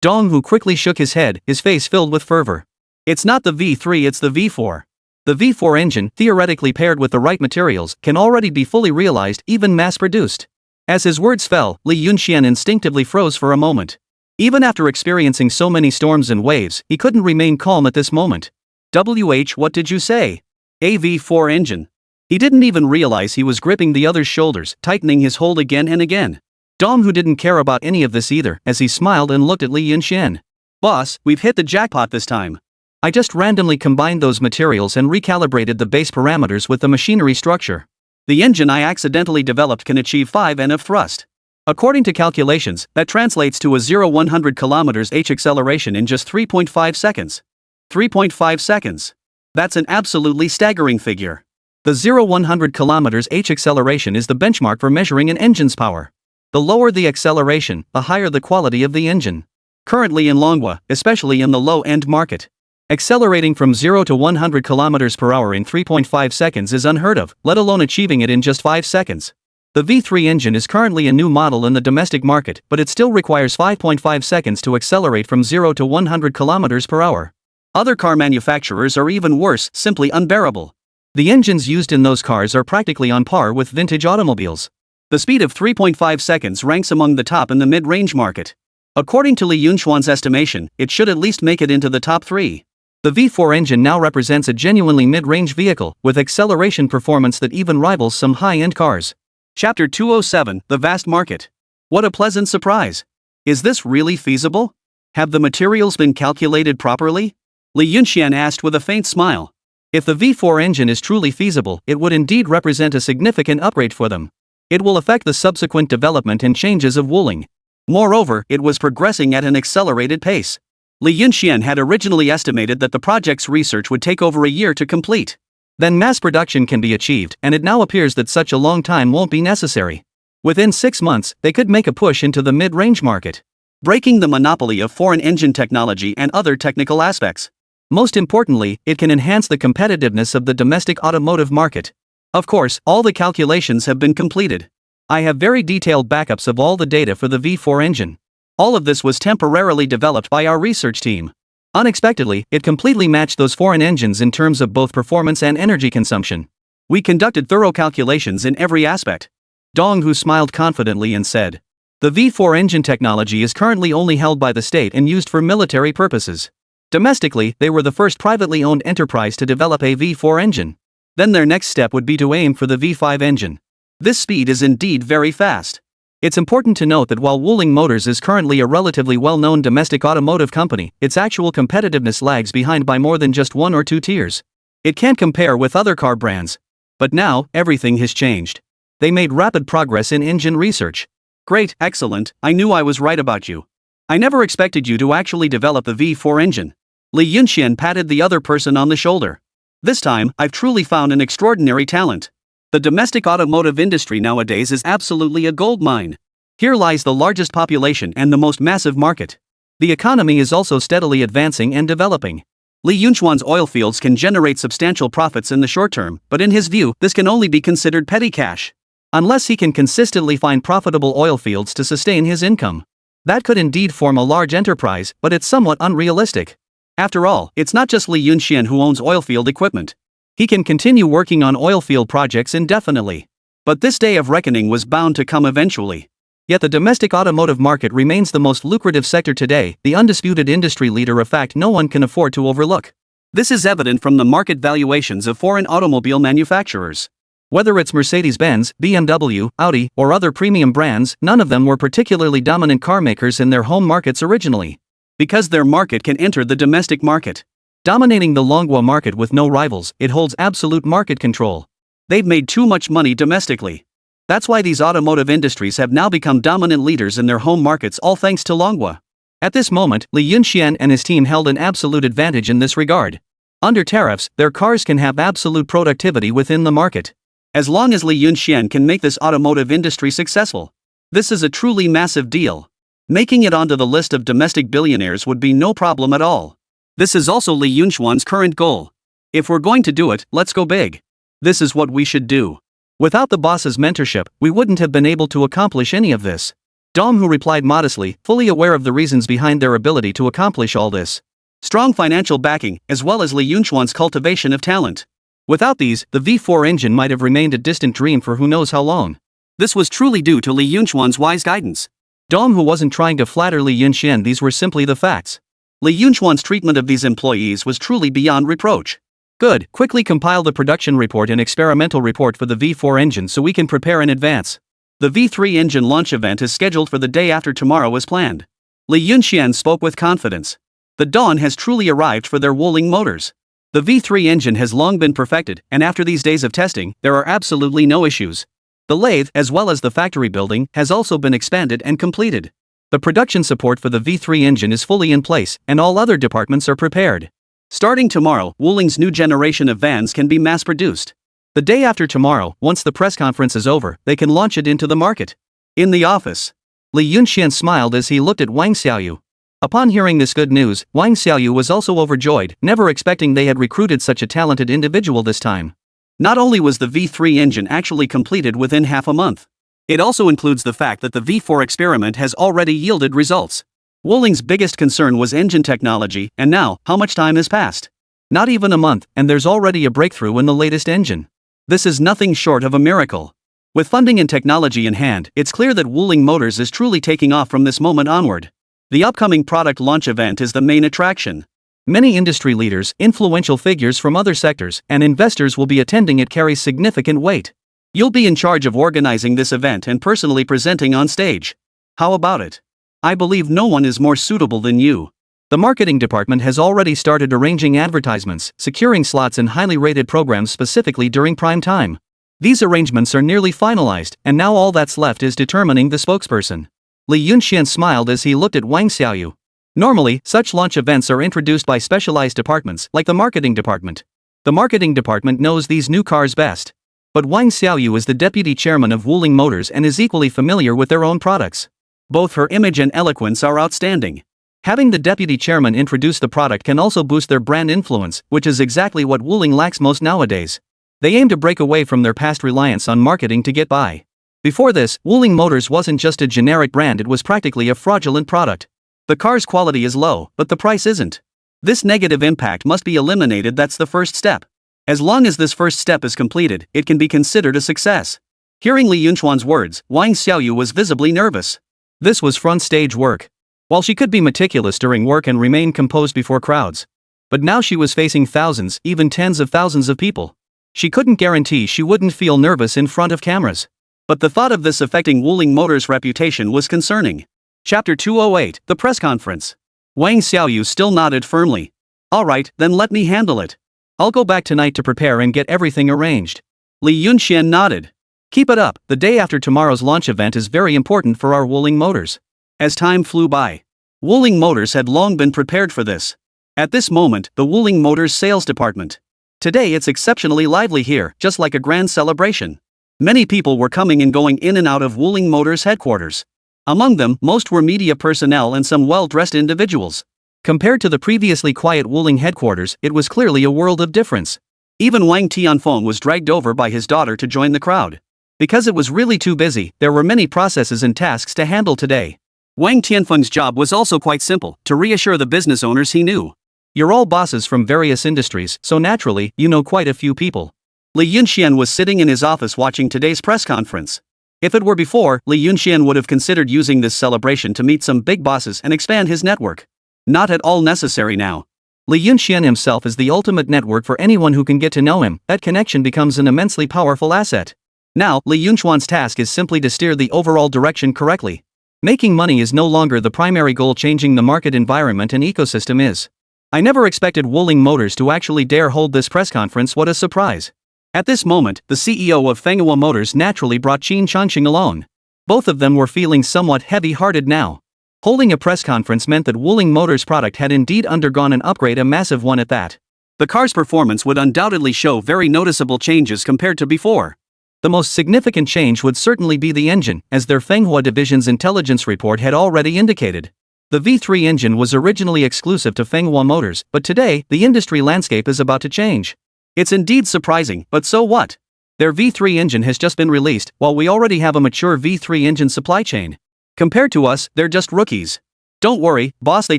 Donghu quickly shook his head, his face filled with fervor. It's not the V3, it's the V4. The V4 engine, theoretically paired with the right materials, can already be fully realized, even mass-produced. As his words fell, Li Yunxian instinctively froze for a moment. Even after experiencing so many storms and waves, he couldn't remain calm at this moment. What did you say? A V4 engine. He didn't even realize he was gripping the other's shoulders, tightening his hold again and again. Dong, who didn't care about any of this either, as he smiled and looked at Li Yunxian. Boss, we've hit the jackpot this time. I just randomly combined those materials and recalibrated the base parameters with the machinery structure. The engine I accidentally developed can achieve 5 N of thrust. According to calculations, that translates to a 0-100 km/h acceleration in just 3.5 seconds. 3.5 seconds. That's an absolutely staggering figure. The 0-100 km/h acceleration is the benchmark for measuring an engine's power. The lower the acceleration, the higher the quality of the engine. Currently in Manhwa, especially in the low-end market, accelerating from 0 to 100 km/h in 3.5 seconds is unheard of, let alone achieving it in just 5 seconds. The V3 engine is currently a new model in the domestic market, but it still requires 5.5 seconds to accelerate from 0 to 100 km/h. Other car manufacturers are even worse, simply unbearable. The engines used in those cars are practically on par with vintage automobiles. The speed of 3.5 seconds ranks among the top in the mid-range market. According to Li Yunxian's estimation, it should at least make it into the top 3. The V4 engine now represents a genuinely mid-range vehicle, with acceleration performance that even rivals some high-end cars. Chapter 207, The Vast Market. What a pleasant surprise. Is this really feasible? Have the materials been calculated properly? Li Yunxian asked with a faint smile. If the V4 engine is truly feasible, it would indeed represent a significant upgrade for them. It will affect the subsequent development and changes of Wuling. Moreover, it was progressing at an accelerated pace. Li Yunxian had originally estimated that the project's research would take over a year to complete. Then mass production can be achieved, and it now appears that such a long time won't be necessary. Within 6 months, they could make a push into the mid-range market, breaking the monopoly of foreign engine technology and other technical aspects. Most importantly, it can enhance the competitiveness of the domestic automotive market. Of course, all the calculations have been completed. I have very detailed backups of all the data for the V4 engine. All of this was temporarily developed by our research team. Unexpectedly, it completely matched those foreign engines in terms of both performance and energy consumption. We conducted thorough calculations in every aspect. Dong, who smiled confidently and said, the V4 engine technology is currently only held by the state and used for military purposes. Domestically, they were the first privately owned enterprise to develop a V4 engine. Then their next step would be to aim for the V5 engine. This speed is indeed very fast. It's important to note that while Wuling Motors is currently a relatively well-known domestic automotive company, its actual competitiveness lags behind by more than just 1 or 2 tiers. It can't compare with other car brands. But now, everything has changed. They made rapid progress in engine research. Great, excellent, I knew I was right about you. I never expected you to actually develop the V4 engine. Li Yunxian patted the other person on the shoulder. This time, I've truly found an extraordinary talent. The domestic automotive industry nowadays is absolutely a gold mine. Here lies the largest population and the most massive market. The economy is also steadily advancing and developing. Li Yunxian's oil fields can generate substantial profits in the short term, but in his view, this can only be considered petty cash. Unless he can consistently find profitable oil fields to sustain his income. That could indeed form a large enterprise, but it's somewhat unrealistic. After all, it's not just Li Yunxian who owns oilfield equipment. He can continue working on oilfield projects indefinitely. But this day of reckoning was bound to come eventually. Yet the domestic automotive market remains the most lucrative sector today, the undisputed industry leader, a fact no one can afford to overlook. This is evident from the market valuations of foreign automobile manufacturers. Whether it's Mercedes-Benz, BMW, Audi, or other premium brands, none of them were particularly dominant car makers in their home markets originally. Because their market can enter the domestic market, dominating the Manhwa market with no rivals, it holds absolute market control. They've made too much money domestically. That's why these automotive industries have now become dominant leaders in their home markets, all thanks to Manhwa. At this moment, Li Yunxian and his team held an absolute advantage in this regard. Under tariffs, their cars can have absolute productivity within the market. As long as Li Yunxian can make this automotive industry successful, this is a truly massive deal. Making it onto the list of domestic billionaires would be no problem at all. This is also Li Yunxian's current goal. If we're going to do it, let's go big. This is what we should do. Without the boss's mentorship, we wouldn't have been able to accomplish any of this. Dong, who replied modestly, fully aware of the reasons behind their ability to accomplish all this. strong financial backing, as well as Li Yunchuan's cultivation of talent. Without these, the V4 engine might have remained a distant dream for who knows how long. This was truly due to Li Yunchuan's wise guidance. Dom who wasn't trying to flatter Li Yunxian, these were simply the facts. Li Yunchuan's treatment of these employees was truly beyond reproach. Good, quickly compile the production report and experimental report for the V4 engine so we can prepare in advance. The V3 engine launch event is scheduled for the day after tomorrow as planned. Li Yunxian spoke with confidence. The dawn has truly arrived for their Wuling motors. The V3 engine has long been perfected, and after these days of testing, there are absolutely no issues. The lathe, as well as the factory building, has also been expanded and completed. The production support for the V3 engine is fully in place, and all other departments are prepared. Starting tomorrow, Wuling's new generation of vans can be mass-produced. The day after tomorrow, once the press conference is over, they can launch it into the market. In the office, Li Yunxian smiled as he looked at Wang Xiaoyu. Upon hearing this good news, Wang Xiaoyu was also overjoyed, never expecting they had recruited such a talented individual this time. Not only was the V3 engine actually completed within half a month, it also includes the fact that the V4 experiment has already yielded results. Wuling's biggest concern was engine technology, and now, how much time has passed? Not even a month, and there's already a breakthrough in the latest engine. This is nothing short of a miracle. With funding and technology in hand, it's clear that Wuling Motors is truly taking off from this moment onward. The upcoming product launch event is the main attraction. Many industry leaders, influential figures from other sectors, and investors will be attending. It carries significant weight. You'll be in charge of organizing this event and personally presenting on stage. How about it? I believe no one is more suitable than you. The marketing department has already started arranging advertisements, securing slots in highly rated programs specifically during prime time. These arrangements are nearly finalized, and now all that's left is determining the spokesperson. Li Yunxian smiled as he looked at Wang Xiaoyu. Normally, such launch events are introduced by specialized departments, like the marketing department. The marketing department knows these new cars best. But Wang Xiaoyu is the deputy chairman of Wuling Motors and is equally familiar with their own products. Both her image and eloquence are outstanding. Having the deputy chairman introduce the product can also boost their brand influence, which is exactly what Wuling lacks most nowadays. They aim to break away from their past reliance on marketing to get by. Before this, Wuling Motors wasn't just a generic brand, it was practically a fraudulent product. The car's quality is low, but the price isn't. This negative impact must be eliminated. That's the first step. As long as this first step is completed, it can be considered a success. Hearing Li Yunchuan's words, Wang Xiaoyu was visibly nervous. This was front stage work. While she could be meticulous during work and remain composed before crowds, but now she was facing thousands, even tens of thousands of people. She couldn't guarantee she wouldn't feel nervous in front of cameras. But the thought of this affecting Wuling Motors' reputation was concerning. Chapter 208, The Press Conference. Wang Xiaoyu still nodded firmly. Alright, then let me handle it. I'll go back tonight to prepare and get everything arranged. Li Yunxian nodded. Keep it up, the day after tomorrow's launch event is very important for our Wuling Motors. As time flew by, Wuling Motors had long been prepared for this. At this moment, the Wuling Motors sales department. Today it's exceptionally lively here, just like a grand celebration. Many people were coming and going in and out of Wuling Motors headquarters. Among them, most were media personnel and some well-dressed individuals. Compared to the previously quiet Wuling headquarters, it was clearly a world of difference. Even Wang Tianfeng was dragged over by his daughter to join the crowd. Because it was really too busy, there were many processes and tasks to handle today. Wang Tianfeng's job was also quite simple, to reassure the business owners he knew. You're all bosses from various industries, so naturally, you know quite a few people. Li Yunxian was sitting in his office watching today's press conference. If it were before, Li Yunxian would have considered using this celebration to meet some big bosses and expand his network. Not at all necessary now. Li Yunxian himself is the ultimate network for anyone who can get to know him. That connection becomes an immensely powerful asset. Now, Li Yunchuan's task is simply to steer the overall direction correctly. Making money is no longer the primary goal, changing the market environment and ecosystem is. I never expected Wuling Motors to actually dare hold this press conference. What a surprise. At this moment, the CEO of Manhwa Motors naturally brought Qin Changqing alone. Both of them were feeling somewhat heavy-hearted now. Holding a press conference meant that Wuling Motors' product had indeed undergone an upgrade, a massive one at that. The car's performance would undoubtedly show very noticeable changes compared to before. The most significant change would certainly be the engine, as their Manhwa division's intelligence report had already indicated. The V3 engine was originally exclusive to Manhwa Motors, but today, the industry landscape is about to change. It's indeed surprising, but so what? Their V3 engine has just been released, while we already have a mature V3 engine supply chain. Compared to us, they're just rookies. Don't worry, boss, they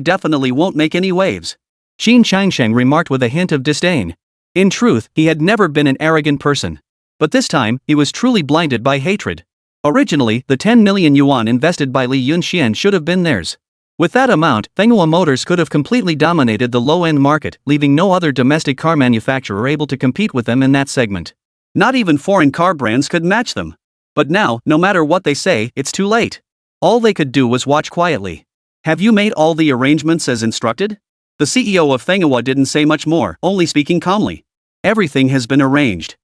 definitely won't make any waves. Qin Changsheng remarked with a hint of disdain. In truth, he had never been an arrogant person. But this time, he was truly blinded by hatred. Originally, the 10 million yuan invested by Li Yunxian should have been theirs. With that amount, Manhwa Motors could have completely dominated the low-end market, leaving no other domestic car manufacturer able to compete with them in that segment. Not even foreign car brands could match them. But now, no matter what they say, it's too late. All they could do was watch quietly. Have you made all the arrangements as instructed? The CEO of Manhwa didn't say much more, only speaking calmly. Everything has been arranged.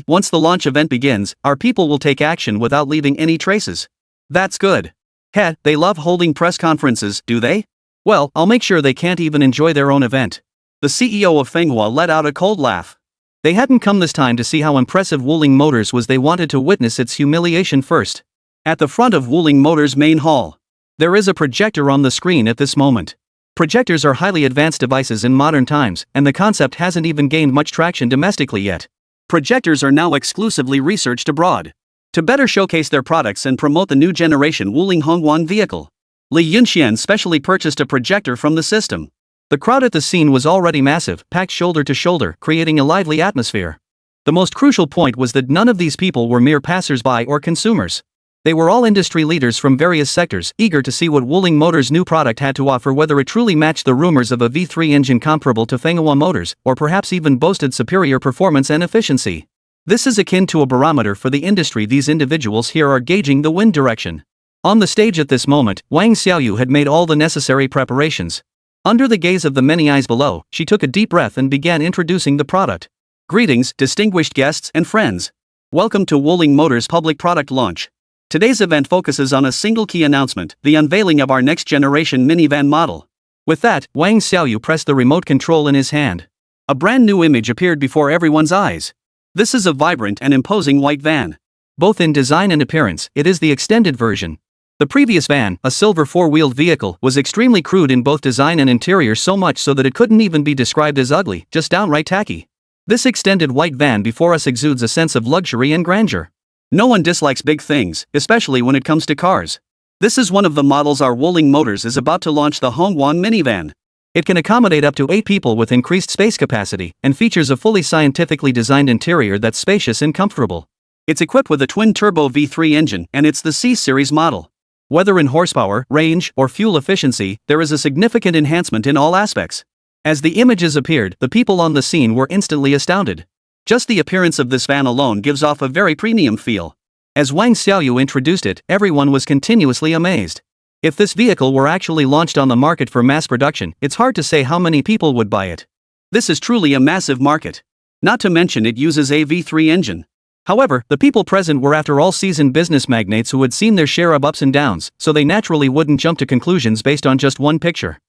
Once the launch event begins, our people will take action without leaving any traces. That's good. They love holding press conferences, do they? Well, I'll make sure they can't even enjoy their own event. The CEO of Manhwa let out a cold laugh. They hadn't come this time to see how impressive Wuling Motors was, they wanted to witness its humiliation first. At the front of Wuling Motors' main hall, there is a projector on the screen at this moment. Projectors are highly advanced devices in modern times, and the concept hasn't even gained much traction domestically yet. Projectors are now exclusively researched abroad to better showcase their products and promote the new generation Wuling Hongguang vehicle. Li Yunxian specially purchased a projector from the system. The crowd at the scene was already massive, packed shoulder to shoulder, creating a lively atmosphere. The most crucial point was that none of these people were mere passers-by or consumers. They were all industry leaders from various sectors, eager to see what Wuling Motors' new product had to offer, whether it truly matched the rumors of a V3 engine comparable to Manhwa Motors, or perhaps even boasted superior performance and efficiency. This is akin to a barometer for the industry. These individuals here are gauging the wind direction. On the stage at this moment, Wang Xiaoyu had made all the necessary preparations. Under the gaze of the many eyes below, she took a deep breath and began introducing the product. Greetings, distinguished guests and friends. Welcome to Wuling Motors' public product launch. Today's event focuses on a single key announcement, the unveiling of our next-generation minivan model. With that, Wang Xiaoyu pressed the remote control in his hand. A brand new image appeared before everyone's eyes. This is a vibrant and imposing white van. Both in design and appearance, it is the extended version. The previous van, a silver four-wheeled vehicle, was extremely crude in both design and interior, so much so that it couldn't even be described as ugly, just downright tacky. This extended white van before us exudes a sense of luxury and grandeur. No one dislikes big things, especially when it comes to cars. This is one of the models our Wuling Motors is about to launch, the Hongguang minivan. It can accommodate up to 8 people with increased space capacity, and features a fully scientifically designed interior that's spacious and comfortable. It's equipped with a twin-turbo V3 engine, and it's the C-Series model. Whether in horsepower, range, or fuel efficiency, there is a significant enhancement in all aspects. As the images appeared, the people on the scene were instantly astounded. Just the appearance of this van alone gives off a very premium feel. As Wang Xiaoyu introduced it, everyone was continuously amazed. If this vehicle were actually launched on the market for mass production, it's hard to say how many people would buy it. This is truly a massive market. Not to mention it uses a V3 engine. However, the people present were after all seasoned business magnates who had seen their share of ups and downs, so they naturally wouldn't jump to conclusions based on just one picture.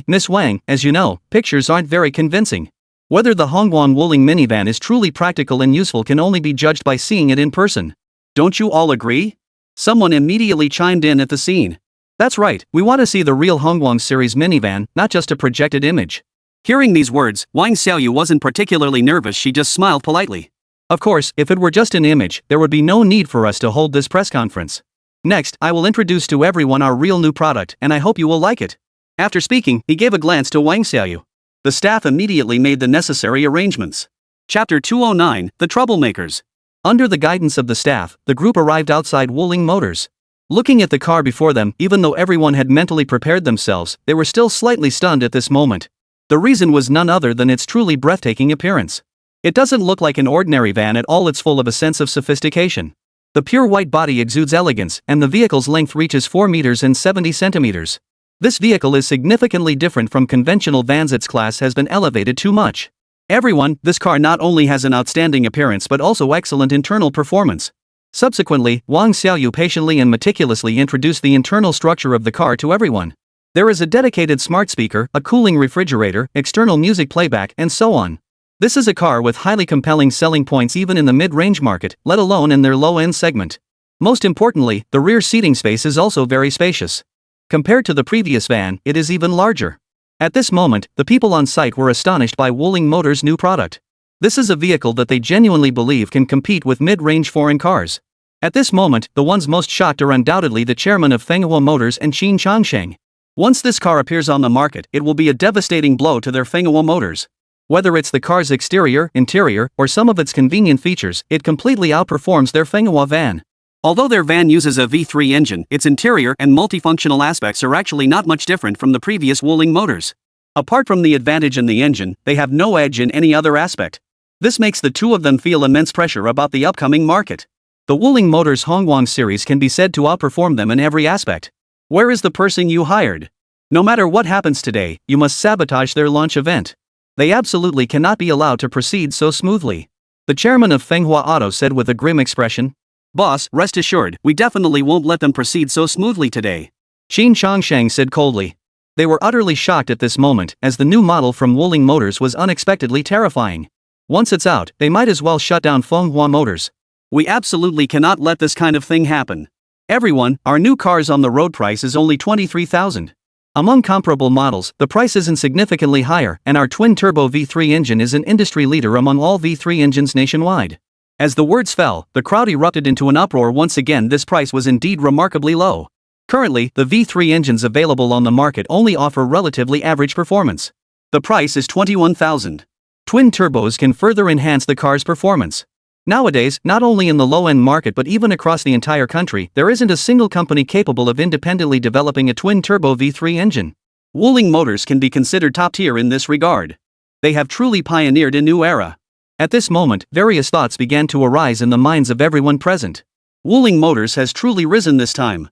Miss Wang, as you know, pictures aren't very convincing. Whether the Hongguang Wuling minivan is truly practical and useful can only be judged by seeing it in person. Don't you all agree? Someone immediately chimed in at the scene. That's right, we want to see the real Hongguang series minivan, not just a projected image. Hearing these words, Wang Xiaoyu wasn't particularly nervous, she just smiled politely. Of course, if it were just an image, there would be no need for us to hold this press conference. Next, I will introduce to everyone our real new product, and I hope you will like it. After speaking, he gave a glance to Wang Xiaoyu. The staff immediately made the necessary arrangements. Chapter 209, The Troublemakers. Under the guidance of the staff, the group arrived outside Wuling Motors. Looking at the car before them, even though everyone had mentally prepared themselves, they were still slightly stunned at this moment. The reason was none other than its truly breathtaking appearance. It doesn't look like an ordinary van at all, it's full of a sense of sophistication. The pure white body exudes elegance, and the vehicle's length reaches 4 meters and 70 centimeters. This vehicle is significantly different from conventional vans, its class has been elevated too much. This car not only has an outstanding appearance but also excellent internal performance. Subsequently, Wang Xiaoyu patiently and meticulously introduced the internal structure of the car to everyone. There is a dedicated smart speaker, a cooling refrigerator, external music playback, and so on. This is a car with highly compelling selling points even in the mid-range market, let alone in their low-end segment. Most importantly, the rear seating space is also very spacious. Compared to the previous van, it is even larger. At this moment, the people on site were astonished by Wuling Motors' new product. This is a vehicle that they genuinely believe can compete with mid-range foreign cars. At this moment, the ones most shocked are undoubtedly the chairman of Manhwa Motors and Qin Changsheng. Once this car appears on the market, it will be a devastating blow to their Manhwa motors. Whether it's the car's exterior, interior, or some of its convenient features, it completely outperforms their Manhwa van. Although their van uses a V3 engine, its interior and multifunctional aspects are actually not much different from the previous Wuling motors. Apart from the advantage in the engine, they have no edge in any other aspect. This makes the two of them feel immense pressure about the upcoming market. The Wuling Motors Hongguang series can be said to outperform them in every aspect. Where is the person you hired? No matter what happens today, you must sabotage their launch event. They absolutely cannot be allowed to proceed so smoothly. The chairman of Manhwa Auto said with a grim expression. Boss, rest assured, we definitely won't let them proceed so smoothly today. Qin Chongsheng said coldly. They were utterly shocked at this moment, as the new model from Wuling Motors was unexpectedly terrifying. Once it's out, they might as well shut down Manhwa Motors. We absolutely cannot let this kind of thing happen. Everyone, our new car's on the road price is only 23,000. Among comparable models, the price isn't significantly higher, and our twin-turbo V3 engine is an industry leader among all V3 engines nationwide. As the words fell, the crowd erupted into an uproar once again. This price was indeed remarkably low. Currently, the V3 engines available on the market only offer relatively average performance. The price is 21,000. Twin turbos can further enhance the car's performance. Nowadays, not only in the low-end market but even across the entire country, there isn't a single company capable of independently developing a twin-turbo V3 engine. Wuling Motors can be considered top-tier in this regard. They have truly pioneered a new era. At this moment, various thoughts began to arise in the minds of everyone present. Wuling Motors has truly risen this time.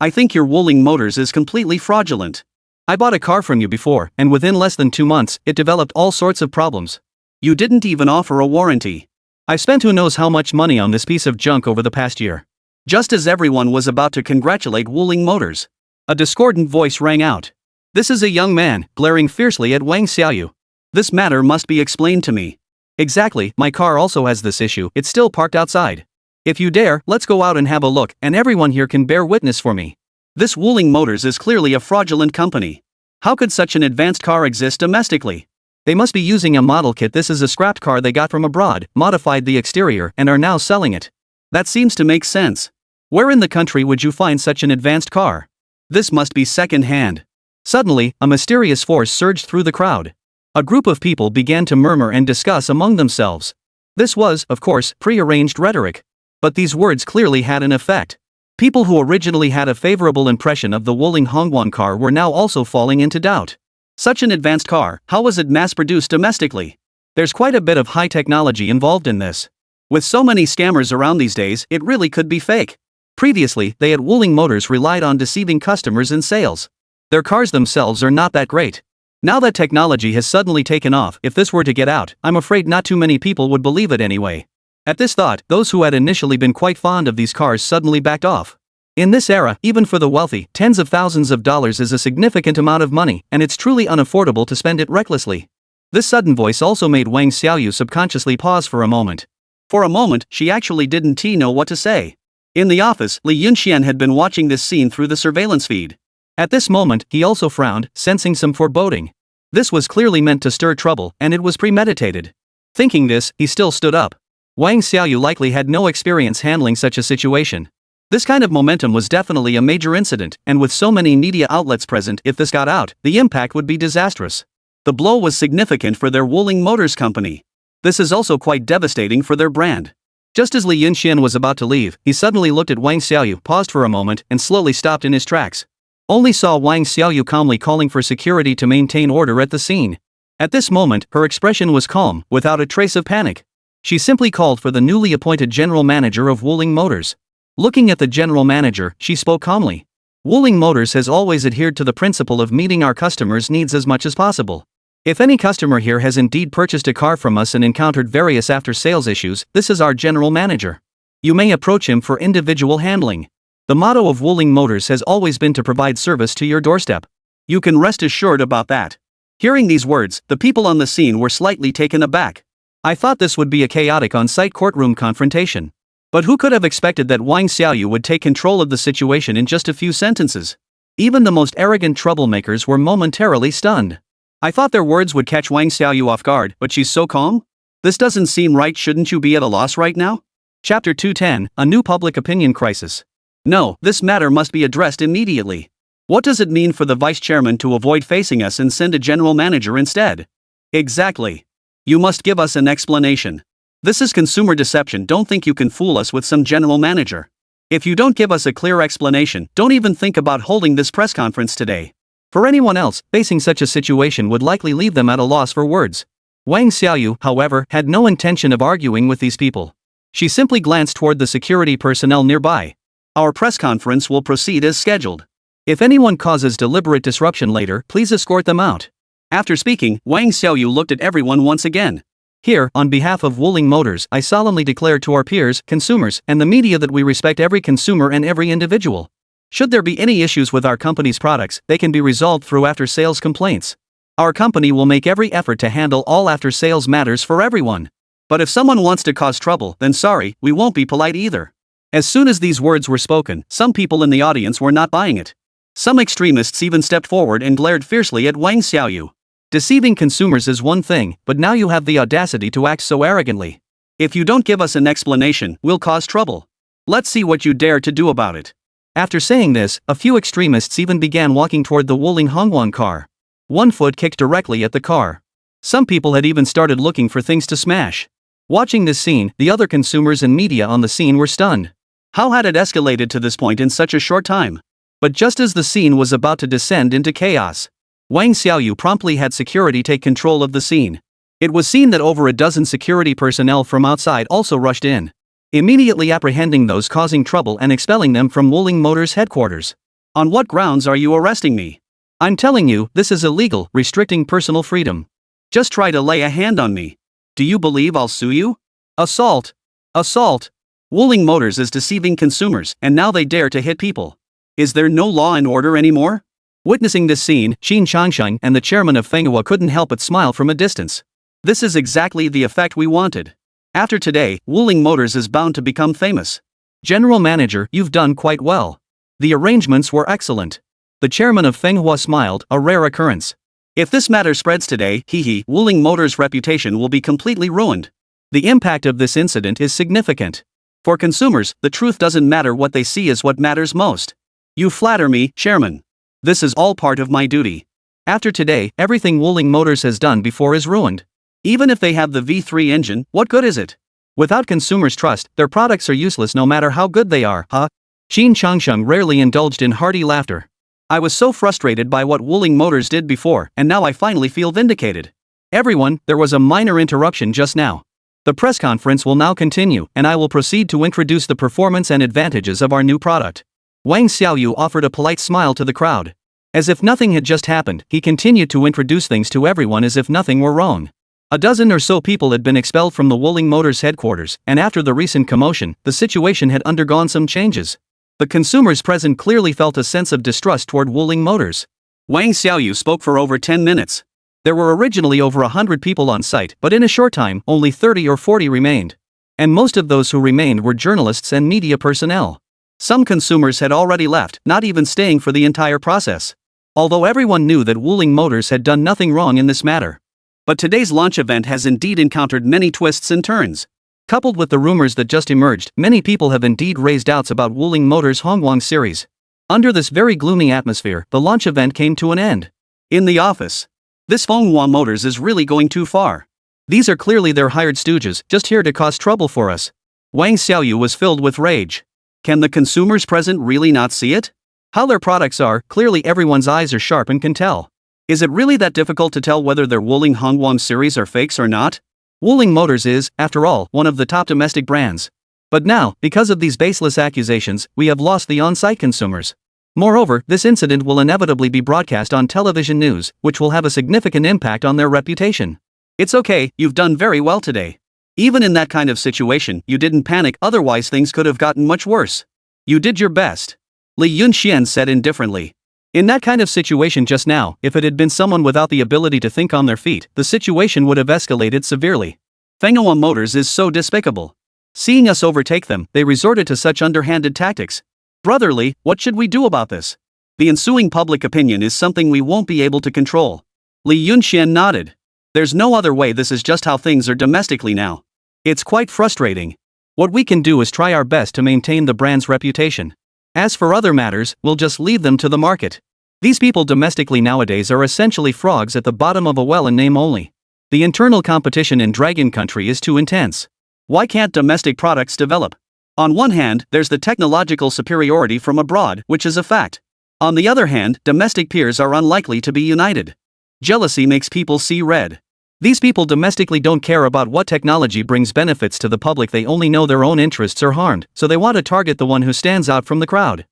I think your Wuling Motors is completely fraudulent. I bought a car from you before, and within less than 2 months, it developed all sorts of problems. You didn't even offer a warranty. I spent who knows how much money on this piece of junk over the past year. Just as everyone was about to congratulate Wuling Motors, a discordant voice rang out. This is a young man, glaring fiercely at Wang Xiaoyu. This matter must be explained to me. Exactly, my car also has this issue, it's still parked outside. If you dare, let's go out and have a look, and everyone here can bear witness for me. This Wuling Motors is clearly a fraudulent company. How could such an advanced car exist domestically? They must be using a model kit. This is a scrapped car they got from abroad, modified the exterior, and are now selling it. That seems to make sense. Where in the country would you find such an advanced car? This must be second-hand. Suddenly, a mysterious force surged through the crowd. A group of people began to murmur and discuss among themselves. This was, of course, prearranged rhetoric. But these words clearly had an effect. People who originally had a favorable impression of the Wuling Hongguang car were now also falling into doubt. Such an advanced car, how was it mass-produced domestically? There's quite a bit of high technology involved in this. With so many scammers around these days, it really could be fake. Previously, they at Wuling Motors relied on deceiving customers in sales. Their cars themselves are not that great. Now that technology has suddenly taken off, if this were to get out, I'm afraid not too many people would believe it anyway. At this thought, those who had initially been quite fond of these cars suddenly backed off. In this era, even for the wealthy, tens of thousands of dollars is a significant amount of money, and it's truly unaffordable to spend it recklessly. This sudden voice also made Wang Xiaoyu subconsciously pause for a moment. For a moment, she actually didn't know what to say. In the office, Li Yunxian had been watching this scene through the surveillance feed. At this moment, he also frowned, sensing some foreboding. This was clearly meant to stir trouble, and it was premeditated. Thinking this, he still stood up. Wang Xiaoyu likely had no experience handling such a situation. This kind of momentum was definitely a major incident, and with so many media outlets present, if this got out, the impact would be disastrous. The blow was significant for their Wuling Motors company. This is also quite devastating for their brand. Just as Li Yunxian was about to leave, he suddenly looked at Wang Xiaoyu, paused for a moment, and slowly stopped in his tracks. Only saw Wang Xiaoyu calmly calling for security to maintain order at the scene. At this moment, her expression was calm, without a trace of panic. She simply called for the newly appointed general manager of Wuling Motors. Looking at the general manager, she spoke calmly. Wuling Motors has always adhered to the principle of meeting our customers' needs as much as possible. If any customer here has indeed purchased a car from us and encountered various after-sales issues, this is our general manager. You may approach him for individual handling. The motto of Wuling Motors has always been to provide service to your doorstep. You can rest assured about that. Hearing these words, the people on the scene were slightly taken aback. I thought this would be a chaotic on-site courtroom confrontation. But who could have expected that Wang Xiaoyu would take control of the situation in just a few sentences? Even the most arrogant troublemakers were momentarily stunned. I thought their words would catch Wang Xiaoyu off guard, but she's so calm? This doesn't seem right. Shouldn't you be at a loss right now? Chapter 210, A New Public Opinion Crisis. No, this matter must be addressed immediately. What does it mean for the vice chairman to avoid facing us and send a general manager instead? Exactly. You must give us an explanation. This is consumer deception. Don't think you can fool us with some general manager. If you don't give us a clear explanation, don't even think about holding this press conference today. For anyone else, facing such a situation would likely leave them at a loss for words. Wang Xiaoyu, however, had no intention of arguing with these people. She simply glanced toward the security personnel nearby. Our press conference will proceed as scheduled. If anyone causes deliberate disruption later, please escort them out. After speaking, Wang Xiaoyu looked at everyone once again. Here, on behalf of Wuling Motors, I solemnly declare to our peers, consumers, and the media that we respect every consumer and every individual. Should there be any issues with our company's products, they can be resolved through after-sales complaints. Our company will make every effort to handle all after-sales matters for everyone. But if someone wants to cause trouble, then sorry, we won't be polite either. As soon as these words were spoken, some people in the audience were not buying it. Some extremists even stepped forward and glared fiercely at Wang Xiaoyu. Deceiving consumers is one thing, but now you have the audacity to act so arrogantly. If you don't give us an explanation, we'll cause trouble. Let's see what you dare to do about it. After saying this, a few extremists even began walking toward the Wuling Hongguang car. One foot kicked directly at the car. Some people had even started looking for things to smash. Watching this scene, the other consumers and media on the scene were stunned. How had it escalated to this point in such a short time? But just as the scene was about to descend into chaos, Wang Xiaoyu promptly had security take control of the scene. It was seen that over a dozen security personnel from outside also rushed in, immediately apprehending those causing trouble and expelling them from Wuling Motors headquarters. On what grounds are you arresting me? I'm telling you, this is illegal, restricting personal freedom. Just try to lay a hand on me. Do you believe I'll sue you? Assault! Assault! Wuling Motors is deceiving consumers, and now they dare to hit people. Is there no law and order anymore? Witnessing this scene, Qin Changsheng and the chairman of Manhwa couldn't help but smile from a distance. This is exactly the effect we wanted. After today, Wuling Motors is bound to become famous. General Manager, you've done quite well. The arrangements were excellent. The chairman of Manhwa smiled, a rare occurrence. If this matter spreads today, Wuling Motors' reputation will be completely ruined. The impact of this incident is significant. For consumers, the truth doesn't matter, what they see is what matters most. You flatter me, Chairman. This is all part of my duty. After today, everything Wuling Motors has done before is ruined. Even if they have the V3 engine, what good is it? Without consumers' trust, their products are useless no matter how good they are, huh? Qin Changsheng rarely indulged in hearty laughter. I was so frustrated by what Wuling Motors did before, and now I finally feel vindicated. Everyone, there was a minor interruption just now. The press conference will now continue, and I will proceed to introduce the performance and advantages of our new product. Wang Xiaoyu offered a polite smile to the crowd. As if nothing had just happened, he continued to introduce things to everyone as if nothing were wrong. A dozen or so people had been expelled from the Wuling Motors headquarters, and after the recent commotion, the situation had undergone some changes. The consumers present clearly felt a sense of distrust toward Wuling Motors. Wang Xiaoyu spoke for over 10 minutes. There were originally over 100 people on site, but in a short time, only 30 or 40 remained. And most of those who remained were journalists and media personnel. Some consumers had already left, not even staying for the entire process. Although everyone knew that Wuling Motors had done nothing wrong in this matter. But today's launch event has indeed encountered many twists and turns. Coupled with the rumors that just emerged, many people have indeed raised doubts about Wuling Motors' Hongguang series. Under this very gloomy atmosphere, the launch event came to an end. In the office. This Hongguang Motors is really going too far. These are clearly their hired stooges, just here to cause trouble for us. Wang Xiaoyu was filled with rage. Can the consumers present really not see it? How their products are, clearly everyone's eyes are sharp and can tell. Is it really that difficult to tell whether their Wuling Hongguang series are fakes or not? Wuling Motors is, after all, one of the top domestic brands. But now, because of these baseless accusations, we have lost the on-site consumers. Moreover, this incident will inevitably be broadcast on television news, which will have a significant impact on their reputation. It's okay, you've done very well today. Even in that kind of situation, you didn't panic, otherwise things could have gotten much worse. You did your best. Li Yunxian said indifferently. In that kind of situation just now, if it had been someone without the ability to think on their feet, the situation would have escalated severely. Manhwa Motors is so despicable. Seeing us overtake them, they resorted to such underhanded tactics. Brotherly, what should we do about this? The ensuing public opinion is something we won't be able to control. Li Yunxian nodded. There's no other way, this is just how things are domestically now. It's quite frustrating. What we can do is try our best to maintain the brand's reputation. As for other matters, we'll just leave them to the market. These people domestically nowadays are essentially frogs at the bottom of a well in name only. The internal competition in Dragon Country is too intense. Why can't domestic products develop? On one hand, there's the technological superiority from abroad, which is a fact. On the other hand, domestic peers are unlikely to be united. Jealousy makes people see red. These people domestically don't care about what technology brings benefits to the public, they only know their own interests are harmed, so they want to target the one who stands out from the crowd.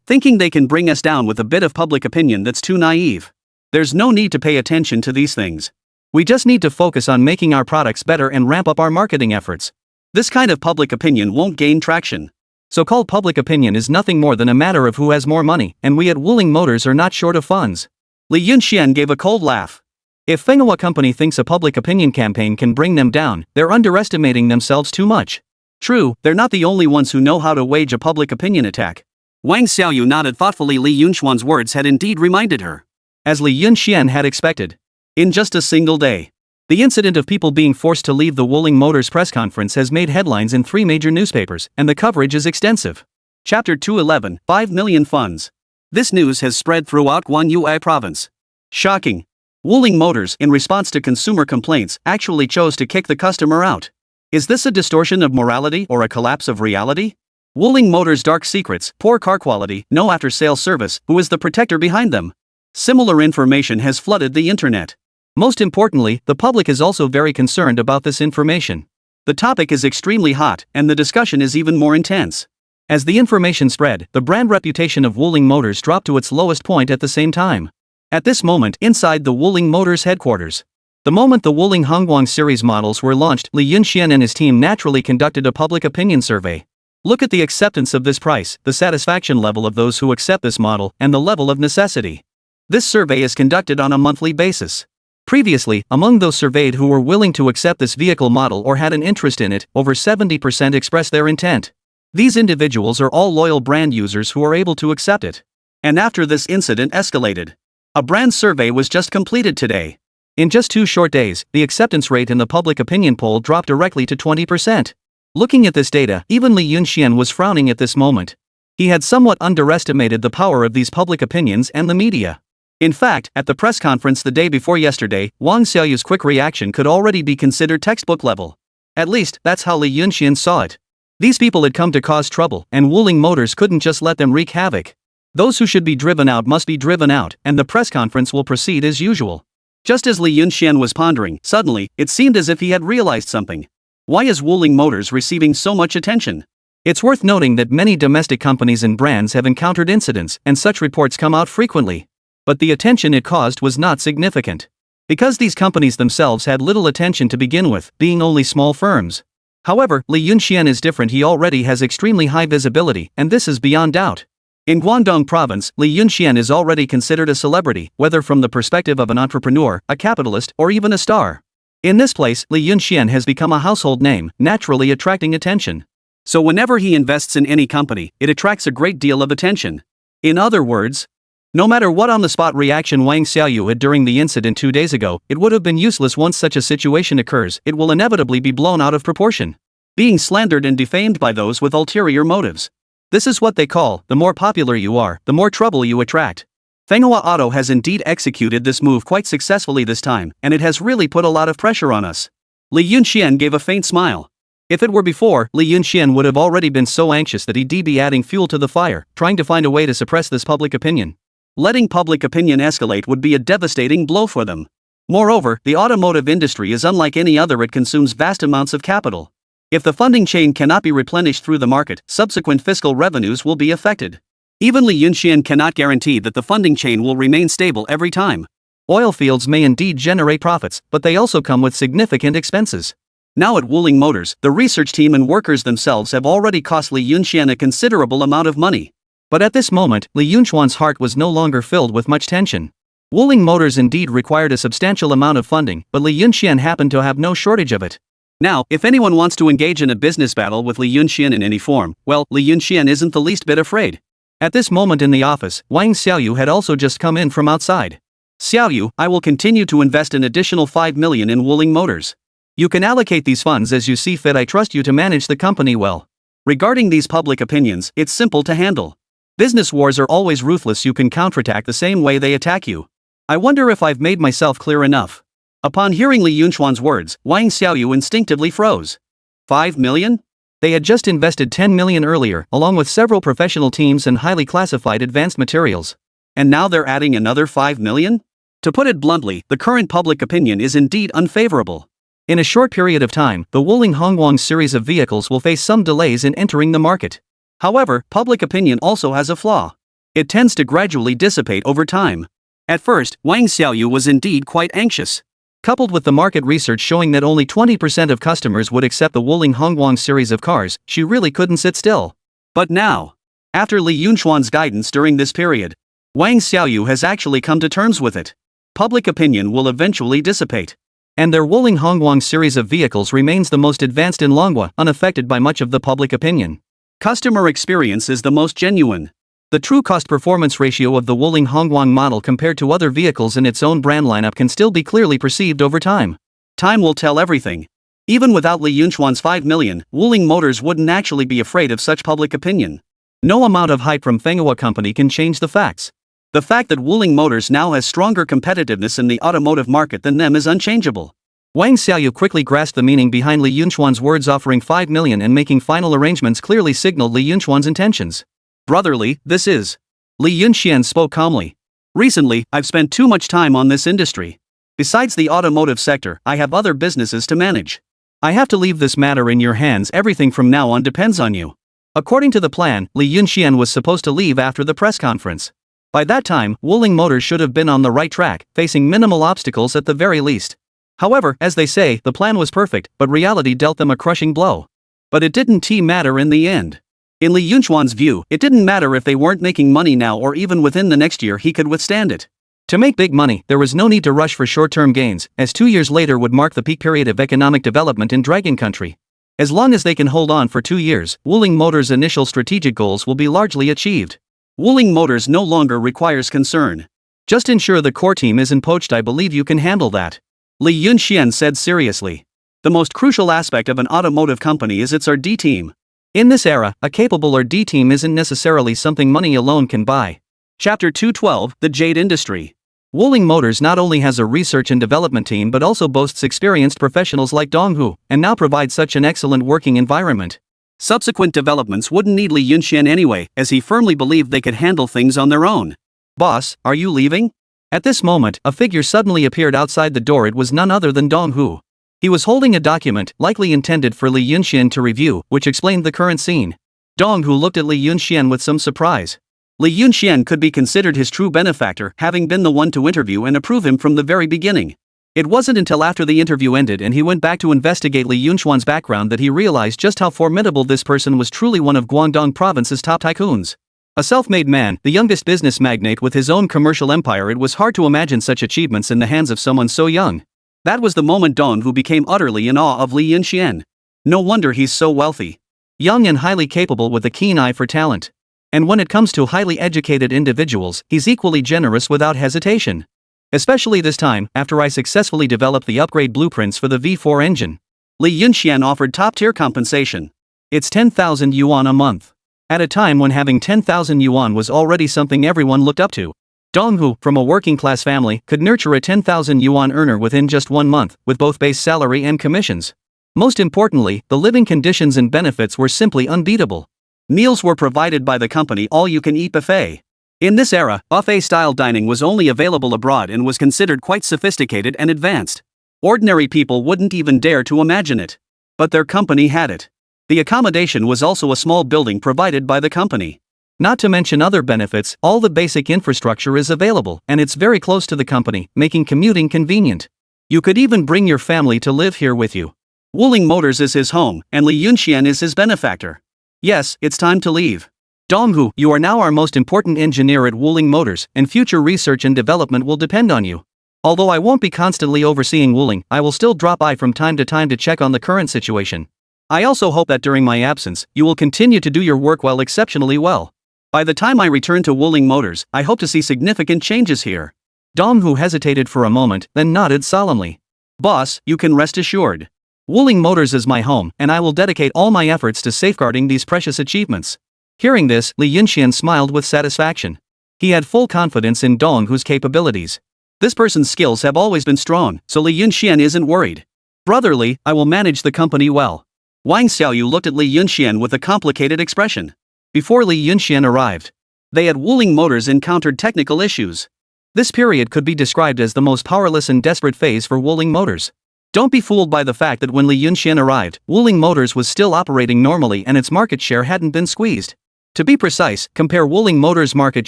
Thinking they can bring us down with a bit of public opinion, that's too naive. There's no need to pay attention to these things. We just need to focus on making our products better and ramp up our marketing efforts. This kind of public opinion won't gain traction. So-called public opinion is nothing more than a matter of who has more money, and we at Wuling Motors are not short of funds. Li Yunxian gave a cold laugh. If Manhwa company thinks a public opinion campaign can bring them down, they're underestimating themselves too much. True, they're not the only ones who know how to wage a public opinion attack. Wang Xiaoyu nodded thoughtfully. Li Yunxuan's words had indeed reminded her. As Li Yunxian had expected. In just a single day. The incident of people being forced to leave the Wuling Motors press conference has made headlines in 3 major newspapers, and the coverage is extensive. Chapter 211, 5 million funds. This news has spread throughout Guanyuai province. Shocking. Wuling Motors, in response to consumer complaints, actually chose to kick the customer out. Is this a distortion of morality or a collapse of reality? Wuling Motors' dark secrets, poor car quality, no after-sales service, who is the protector behind them? Similar information has flooded the internet. Most importantly, the public is also very concerned about this information. The topic is extremely hot, and the discussion is even more intense. As the information spread, the brand reputation of Wuling Motors dropped to its lowest point at the same time. At this moment, inside the Wuling Motors headquarters. The moment the Wuling Hongguang series models were launched, Li Yunxian and his team naturally conducted a public opinion survey. Look at the acceptance of this price, the satisfaction level of those who accept this model, and the level of necessity. This survey is conducted on a monthly basis. Previously, among those surveyed who were willing to accept this vehicle model or had an interest in it, over 70% expressed their intent. These individuals are all loyal brand users who are able to accept it. And after this incident escalated, a brand survey was just completed today. In just 2 short days, the acceptance rate in the public opinion poll dropped directly to 20%. Looking at this data, even Li Yunxian was frowning at this moment. He had somewhat underestimated the power of these public opinions and the media. In fact, at the press conference the day before yesterday, Wang Xiaoyu's quick reaction could already be considered textbook level. At least, that's how Li Yunxian saw it. These people had come to cause trouble, and Wuling Motors couldn't just let them wreak havoc. Those who should be driven out must be driven out, and the press conference will proceed as usual. Just as Li Yunxian was pondering, suddenly, it seemed as if he had realized something. Why is Wuling Motors receiving so much attention? It's worth noting that many domestic companies and brands have encountered incidents, and such reports come out frequently. But the attention it caused was not significant. Because these companies themselves had little attention to begin with, being only small firms. However, Li Yunxian is different. He already has extremely high visibility, and this is beyond doubt. In Guangdong province, Li Yunxian is already considered a celebrity, whether from the perspective of an entrepreneur, a capitalist, or even a star. In this place, Li Yunxian has become a household name, naturally attracting attention. So whenever he invests in any company, it attracts a great deal of attention. In other words, no matter what on-the-spot reaction Wang Xiaoyu had during the incident 2 days ago, it would have been useless. Once such a situation occurs, it will inevitably be blown out of proportion. Being slandered and defamed by those with ulterior motives. This is what they call, the more popular you are, the more trouble you attract. Manhwa Auto has indeed executed this move quite successfully this time, and it has really put a lot of pressure on us. Li Yunxian gave a faint smile. If it were before, Li Yunxian would have already been so anxious that he'd be adding fuel to the fire, trying to find a way to suppress this public opinion. Letting public opinion escalate would be a devastating blow for them. Moreover, the automotive industry is unlike any other. It consumes vast amounts of capital. If the funding chain cannot be replenished through the market, subsequent fiscal revenues will be affected. Even Li Yunxian cannot guarantee that the funding chain will remain stable every time. Oil fields may indeed generate profits, but they also come with significant expenses. Now at Wuling Motors, the research team and workers themselves have already cost Li Yunxian a considerable amount of money. But at this moment, Li Yunxuan's heart was no longer filled with much tension. Wuling Motors indeed required a substantial amount of funding, but Li Yunxian happened to have no shortage of it. Now, if anyone wants to engage in a business battle with Li Yunxian in any form, well, Li Yunxian isn't the least bit afraid. At this moment in the office, Wang Xiaoyu had also just come in from outside. Xiaoyu, I will continue to invest an additional 5 million in Wuling Motors. You can allocate these funds as you see fit. I trust you to manage the company well. Regarding these public opinions, it's simple to handle. Business wars are always ruthless. You can counterattack the same way they attack you. I wonder if I've made myself clear enough. Upon hearing Li Yunxuan's words, Wang Xiaoyu instinctively froze. 5 million? They had just invested 10 million earlier, along with several professional teams and highly classified advanced materials. And now they're adding another 5 million? To put it bluntly, the current public opinion is indeed unfavorable. In a short period of time, the Wuling Hongguang series of vehicles will face some delays in entering the market. However, public opinion also has a flaw. It tends to gradually dissipate over time. At first, Wang Xiaoyu was indeed quite anxious. Coupled with the market research showing that only 20% of customers would accept the Wuling Hongguang series of cars, she really couldn't sit still. But now, after Li Yunxuan's guidance during this period, Wang Xiaoyu has actually come to terms with it. Public opinion will eventually dissipate. And their Wuling Hongguang series of vehicles remains the most advanced in Longwa, unaffected by much of the public opinion. Customer experience is the most genuine. The true cost-performance ratio of the Wuling Hongguang model compared to other vehicles in its own brand lineup can still be clearly perceived over time. Time will tell everything. Even without Li Yunxuan's 5 million, Wuling Motors wouldn't actually be afraid of such public opinion. No amount of hype from Manhwa company can change the facts. The fact that Wuling Motors now has stronger competitiveness in the automotive market than them is unchangeable. Wang Xiaoyu quickly grasped the meaning behind Li Yunxuan's words. Offering 5 million and making final arrangements clearly signaled Li Yunxuan's intentions. Brotherly, this is. Li Yunxian spoke calmly. Recently, I've spent too much time on this industry. Besides the automotive sector, I have other businesses to manage. I have to leave this matter in your hands. Everything from now on depends on you. According to the plan, Li Yunxian was supposed to leave after the press conference. By that time, Wuling Motors should have been on the right track, facing minimal obstacles at the very least. However, as they say, the plan was perfect, but reality dealt them a crushing blow. But it didn't matter in the end. In Li Yunxuan's view, it didn't matter if they weren't making money now or even within the next year. He could withstand it. To make big money, there was no need to rush for short-term gains, as 2 years later would mark the peak period of economic development in Dragon Country. As long as they can hold on for 2 years, Wuling Motors' initial strategic goals will be largely achieved. Wuling Motors no longer requires concern. Just ensure the core team isn't poached. I believe you can handle that. Li Yunxian said seriously. The most crucial aspect of an automotive company is its R&D team. In this era, a capable R&D team isn't necessarily something money alone can buy. Chapter 212, The Jade Industry. Wuling Motors not only has a research and development team but also boasts experienced professionals like Donghu, and now provides such an excellent working environment. Subsequent developments wouldn't need Li Yunxian anyway, as he firmly believed they could handle things on their own. Boss, are you leaving? At this moment, a figure suddenly appeared outside the door. It was none other than Donghu. He was holding a document, likely intended for Li Yunxian to review, which explained the current scene. Donghu looked at Li Yunxian with some surprise. Li Yunxian could be considered his true benefactor, having been the one to interview and approve him from the very beginning. It wasn't until after the interview ended and he went back to investigate Li Yunxuan's background that he realized just how formidable this person was. Truly one of Guangdong province's top tycoons. A self-made man, the youngest business magnate with his own commercial empire. It was hard to imagine such achievements in the hands of someone so young. That was the moment Donghu became utterly in awe of Li Yunxian. No wonder he's so wealthy. Young and highly capable with a keen eye for talent. And when it comes to highly educated individuals, he's equally generous without hesitation. Especially this time, after I successfully developed the upgrade blueprints for the V4 engine. Li Yunxian offered top-tier compensation. It's 10,000 yuan a month. At a time when having 10,000 yuan was already something everyone looked up to. Donghu, from a working-class family, could nurture a 10,000 yuan earner within just 1 month, with both base salary and commissions. Most importantly, the living conditions and benefits were simply unbeatable. Meals were provided by the company all-you-can-eat buffet. In this era, buffet-style dining was only available abroad and was considered quite sophisticated and advanced. Ordinary people wouldn't even dare to imagine it. But their company had it. The accommodation was also a small building provided by the company. Not to mention other benefits, all the basic infrastructure is available, and it's very close to the company, making commuting convenient. You could even bring your family to live here with you. Wuling Motors is his home, and Li Yunxian is his benefactor. Yes, it's time to leave. Donghu, you are now our most important engineer at Wuling Motors, and future research and development will depend on you. Although I won't be constantly overseeing Wuling, I will still drop by from time to time to check on the current situation. I also hope that during my absence, you will continue to do your work well, exceptionally well. By the time I return to Wuling Motors, I hope to see significant changes here. Donghu hesitated for a moment, then nodded solemnly. Boss, you can rest assured. Wuling Motors is my home, and I will dedicate all my efforts to safeguarding these precious achievements. Hearing this, Li Yunxian smiled with satisfaction. He had full confidence in Donghu's capabilities. This person's skills have always been strong, so Li Yunxian isn't worried. Brotherly, I will manage the company well. Wang Xiaoyu looked at Li Yunxian with a complicated expression. Before Li Yunxian arrived, they at Wuling Motors encountered technical issues. This period could be described as the most powerless and desperate phase for Wuling Motors. Don't be fooled by the fact that when Li Yunxian arrived, Wuling Motors was still operating normally and its market share hadn't been squeezed. To be precise, compare Wuling Motors' market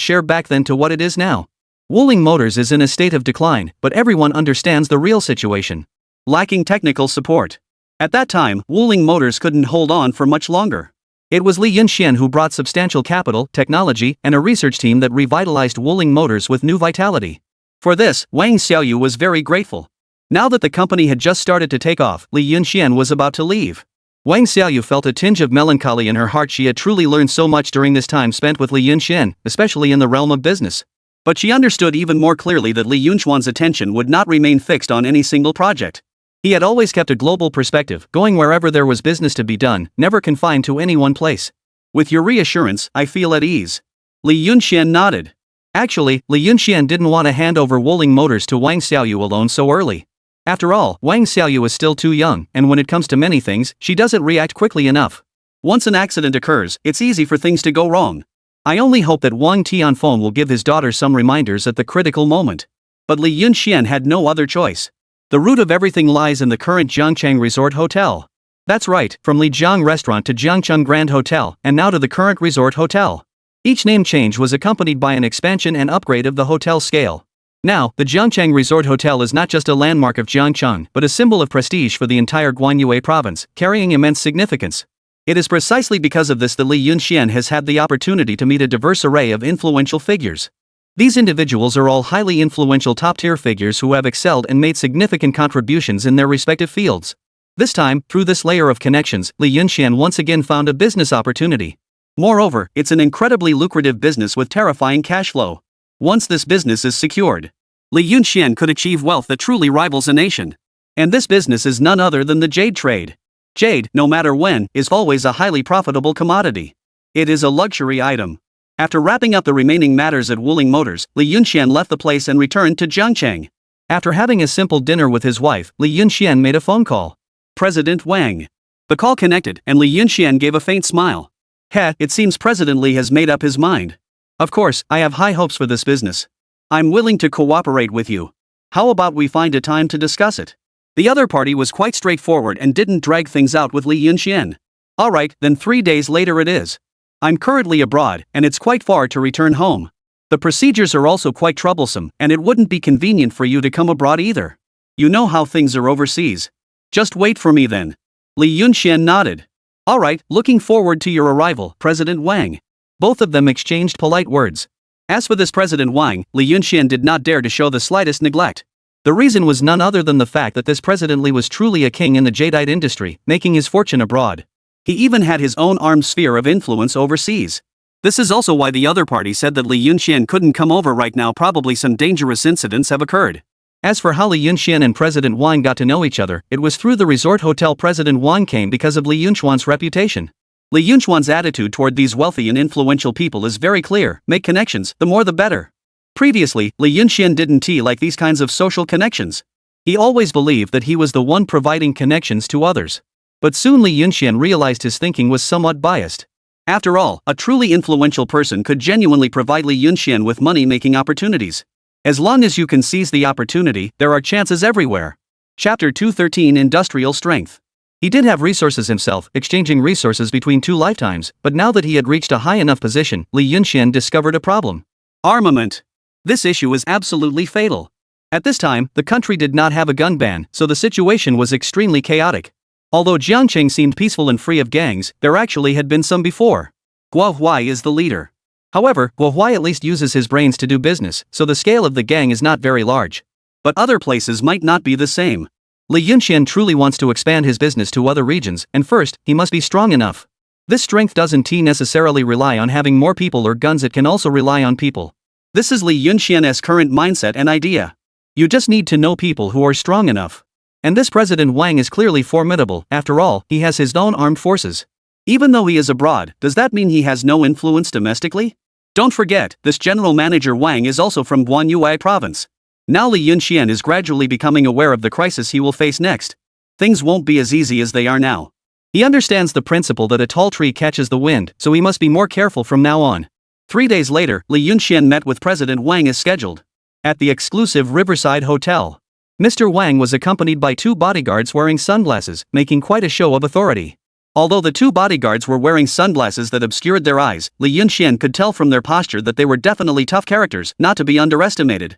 share back then to what it is now. Wuling Motors is in a state of decline, but everyone understands the real situation. Lacking technical support. At that time, Wuling Motors couldn't hold on for much longer. It was Li Yunxian who brought substantial capital, technology, and a research team that revitalized Wuling Motors with new vitality. For this, Wang Xiaoyu was very grateful. Now that the company had just started to take off, Li Yunxian was about to leave. Wang Xiaoyu felt a tinge of melancholy in her heart. She had truly learned so much during this time spent with Li Yunxian, especially in the realm of business. But she understood even more clearly that Li Yunxian's attention would not remain fixed on any single project. He had always kept a global perspective, going wherever there was business to be done, never confined to any one place. With your reassurance, I feel at ease. Li Yunxian nodded. Actually, Li Yunxian didn't want to hand over Wuling Motors to Wang Xiaoyu alone so early. After all, Wang Xiaoyu is still too young, and when it comes to many things, she doesn't react quickly enough. Once an accident occurs, it's easy for things to go wrong. I only hope that Wang Tianfeng will give his daughter some reminders at the critical moment. But Li Yunxian had no other choice. The root of everything lies in the current Jiangcheng Resort Hotel. That's right, from Lijiang Restaurant to Jiangcheng Grand Hotel, and now to the current Resort Hotel. Each name change was accompanied by an expansion and upgrade of the hotel scale. Now, the Jiangcheng Resort Hotel is not just a landmark of Jiangcheng, but a symbol of prestige for the entire Guanyue province, carrying immense significance. It is precisely because of this that Li Yunxian has had the opportunity to meet a diverse array of influential figures. These individuals are all highly influential top-tier figures who have excelled and made significant contributions in their respective fields. This time, through this layer of connections, Li Yunxian once again found a business opportunity. Moreover, it's an incredibly lucrative business with terrifying cash flow. Once this business is secured, Li Yunxian could achieve wealth that truly rivals a nation. And this business is none other than the jade trade. Jade, no matter when, is always a highly profitable commodity. It is a luxury item. After wrapping up the remaining matters at Wuling Motors, Li Yunxian left the place and returned to Jiangcheng. After having a simple dinner with his wife, Li Yunxian made a phone call. President Wang. The call connected, and Li Yunxian gave a faint smile. It seems President Li has made up his mind. Of course, I have high hopes for this business. I'm willing to cooperate with you. How about we find a time to discuss it? The other party was quite straightforward and didn't drag things out with Li Yunxian. Alright, then 3 days later it is. I'm currently abroad, and it's quite far to return home. The procedures are also quite troublesome, and it wouldn't be convenient for you to come abroad either. You know how things are overseas. Just wait for me then. Li Yunxian nodded. Alright, looking forward to your arrival, President Wang. Both of them exchanged polite words. As for this President Wang, Li Yunxian did not dare to show the slightest neglect. The reason was none other than the fact that this President Li was truly a king in the jadeite industry, making his fortune abroad. He even had his own armed sphere of influence overseas. This is also why the other party said that Li Yunxian couldn't come over right now. Probably some dangerous incidents have occurred. As for how Li Yunxian and President Wang got to know each other, it was through the resort hotel. President Wang came because of Li Yunxian's reputation. Li Yunxian's attitude toward these wealthy and influential people is very clear: make connections, the more the better. Previously, Li Yunxian didn't like these kinds of social connections. He always believed that he was the one providing connections to others. But soon Li Yunxian realized his thinking was somewhat biased. After all, a truly influential person could genuinely provide Li Yunxian with money-making opportunities. As long as you can seize the opportunity, there are chances everywhere. Chapter 213: Industrial Strength. He did have resources himself, exchanging resources between 2 lifetimes, but now that he had reached a high enough position, Li Yunxian discovered a problem. Armament. This issue is absolutely fatal. At this time, the country did not have a gun ban, so the situation was extremely chaotic. Although Jiangcheng seemed peaceful and free of gangs, there actually had been some before. Guo Huai is the leader. However, Guo Huai at least uses his brains to do business, so the scale of the gang is not very large. But other places might not be the same. Li Yunxian truly wants to expand his business to other regions, and first, he must be strong enough. This strength doesn't necessarily rely on having more people or guns, it can also rely on people. This is Li Yunxian's current mindset and idea. You just need to know people who are strong enough. And this President Wang is clearly formidable. After all, he has his own armed forces. Even though he is abroad, does that mean he has no influence domestically? Don't forget, this general manager Wang is also from Guanyuai province. Now Li Yunxian is gradually becoming aware of the crisis he will face next. Things won't be as easy as they are now. He understands the principle that a tall tree catches the wind, so he must be more careful from now on. 3 days later, Li Yunxian met with President Wang as scheduled. At the exclusive Riverside Hotel. Mr. Wang was accompanied by 2 bodyguards wearing sunglasses, making quite a show of authority. Although the 2 bodyguards were wearing sunglasses that obscured their eyes, Li Yunxian could tell from their posture that they were definitely tough characters, not to be underestimated.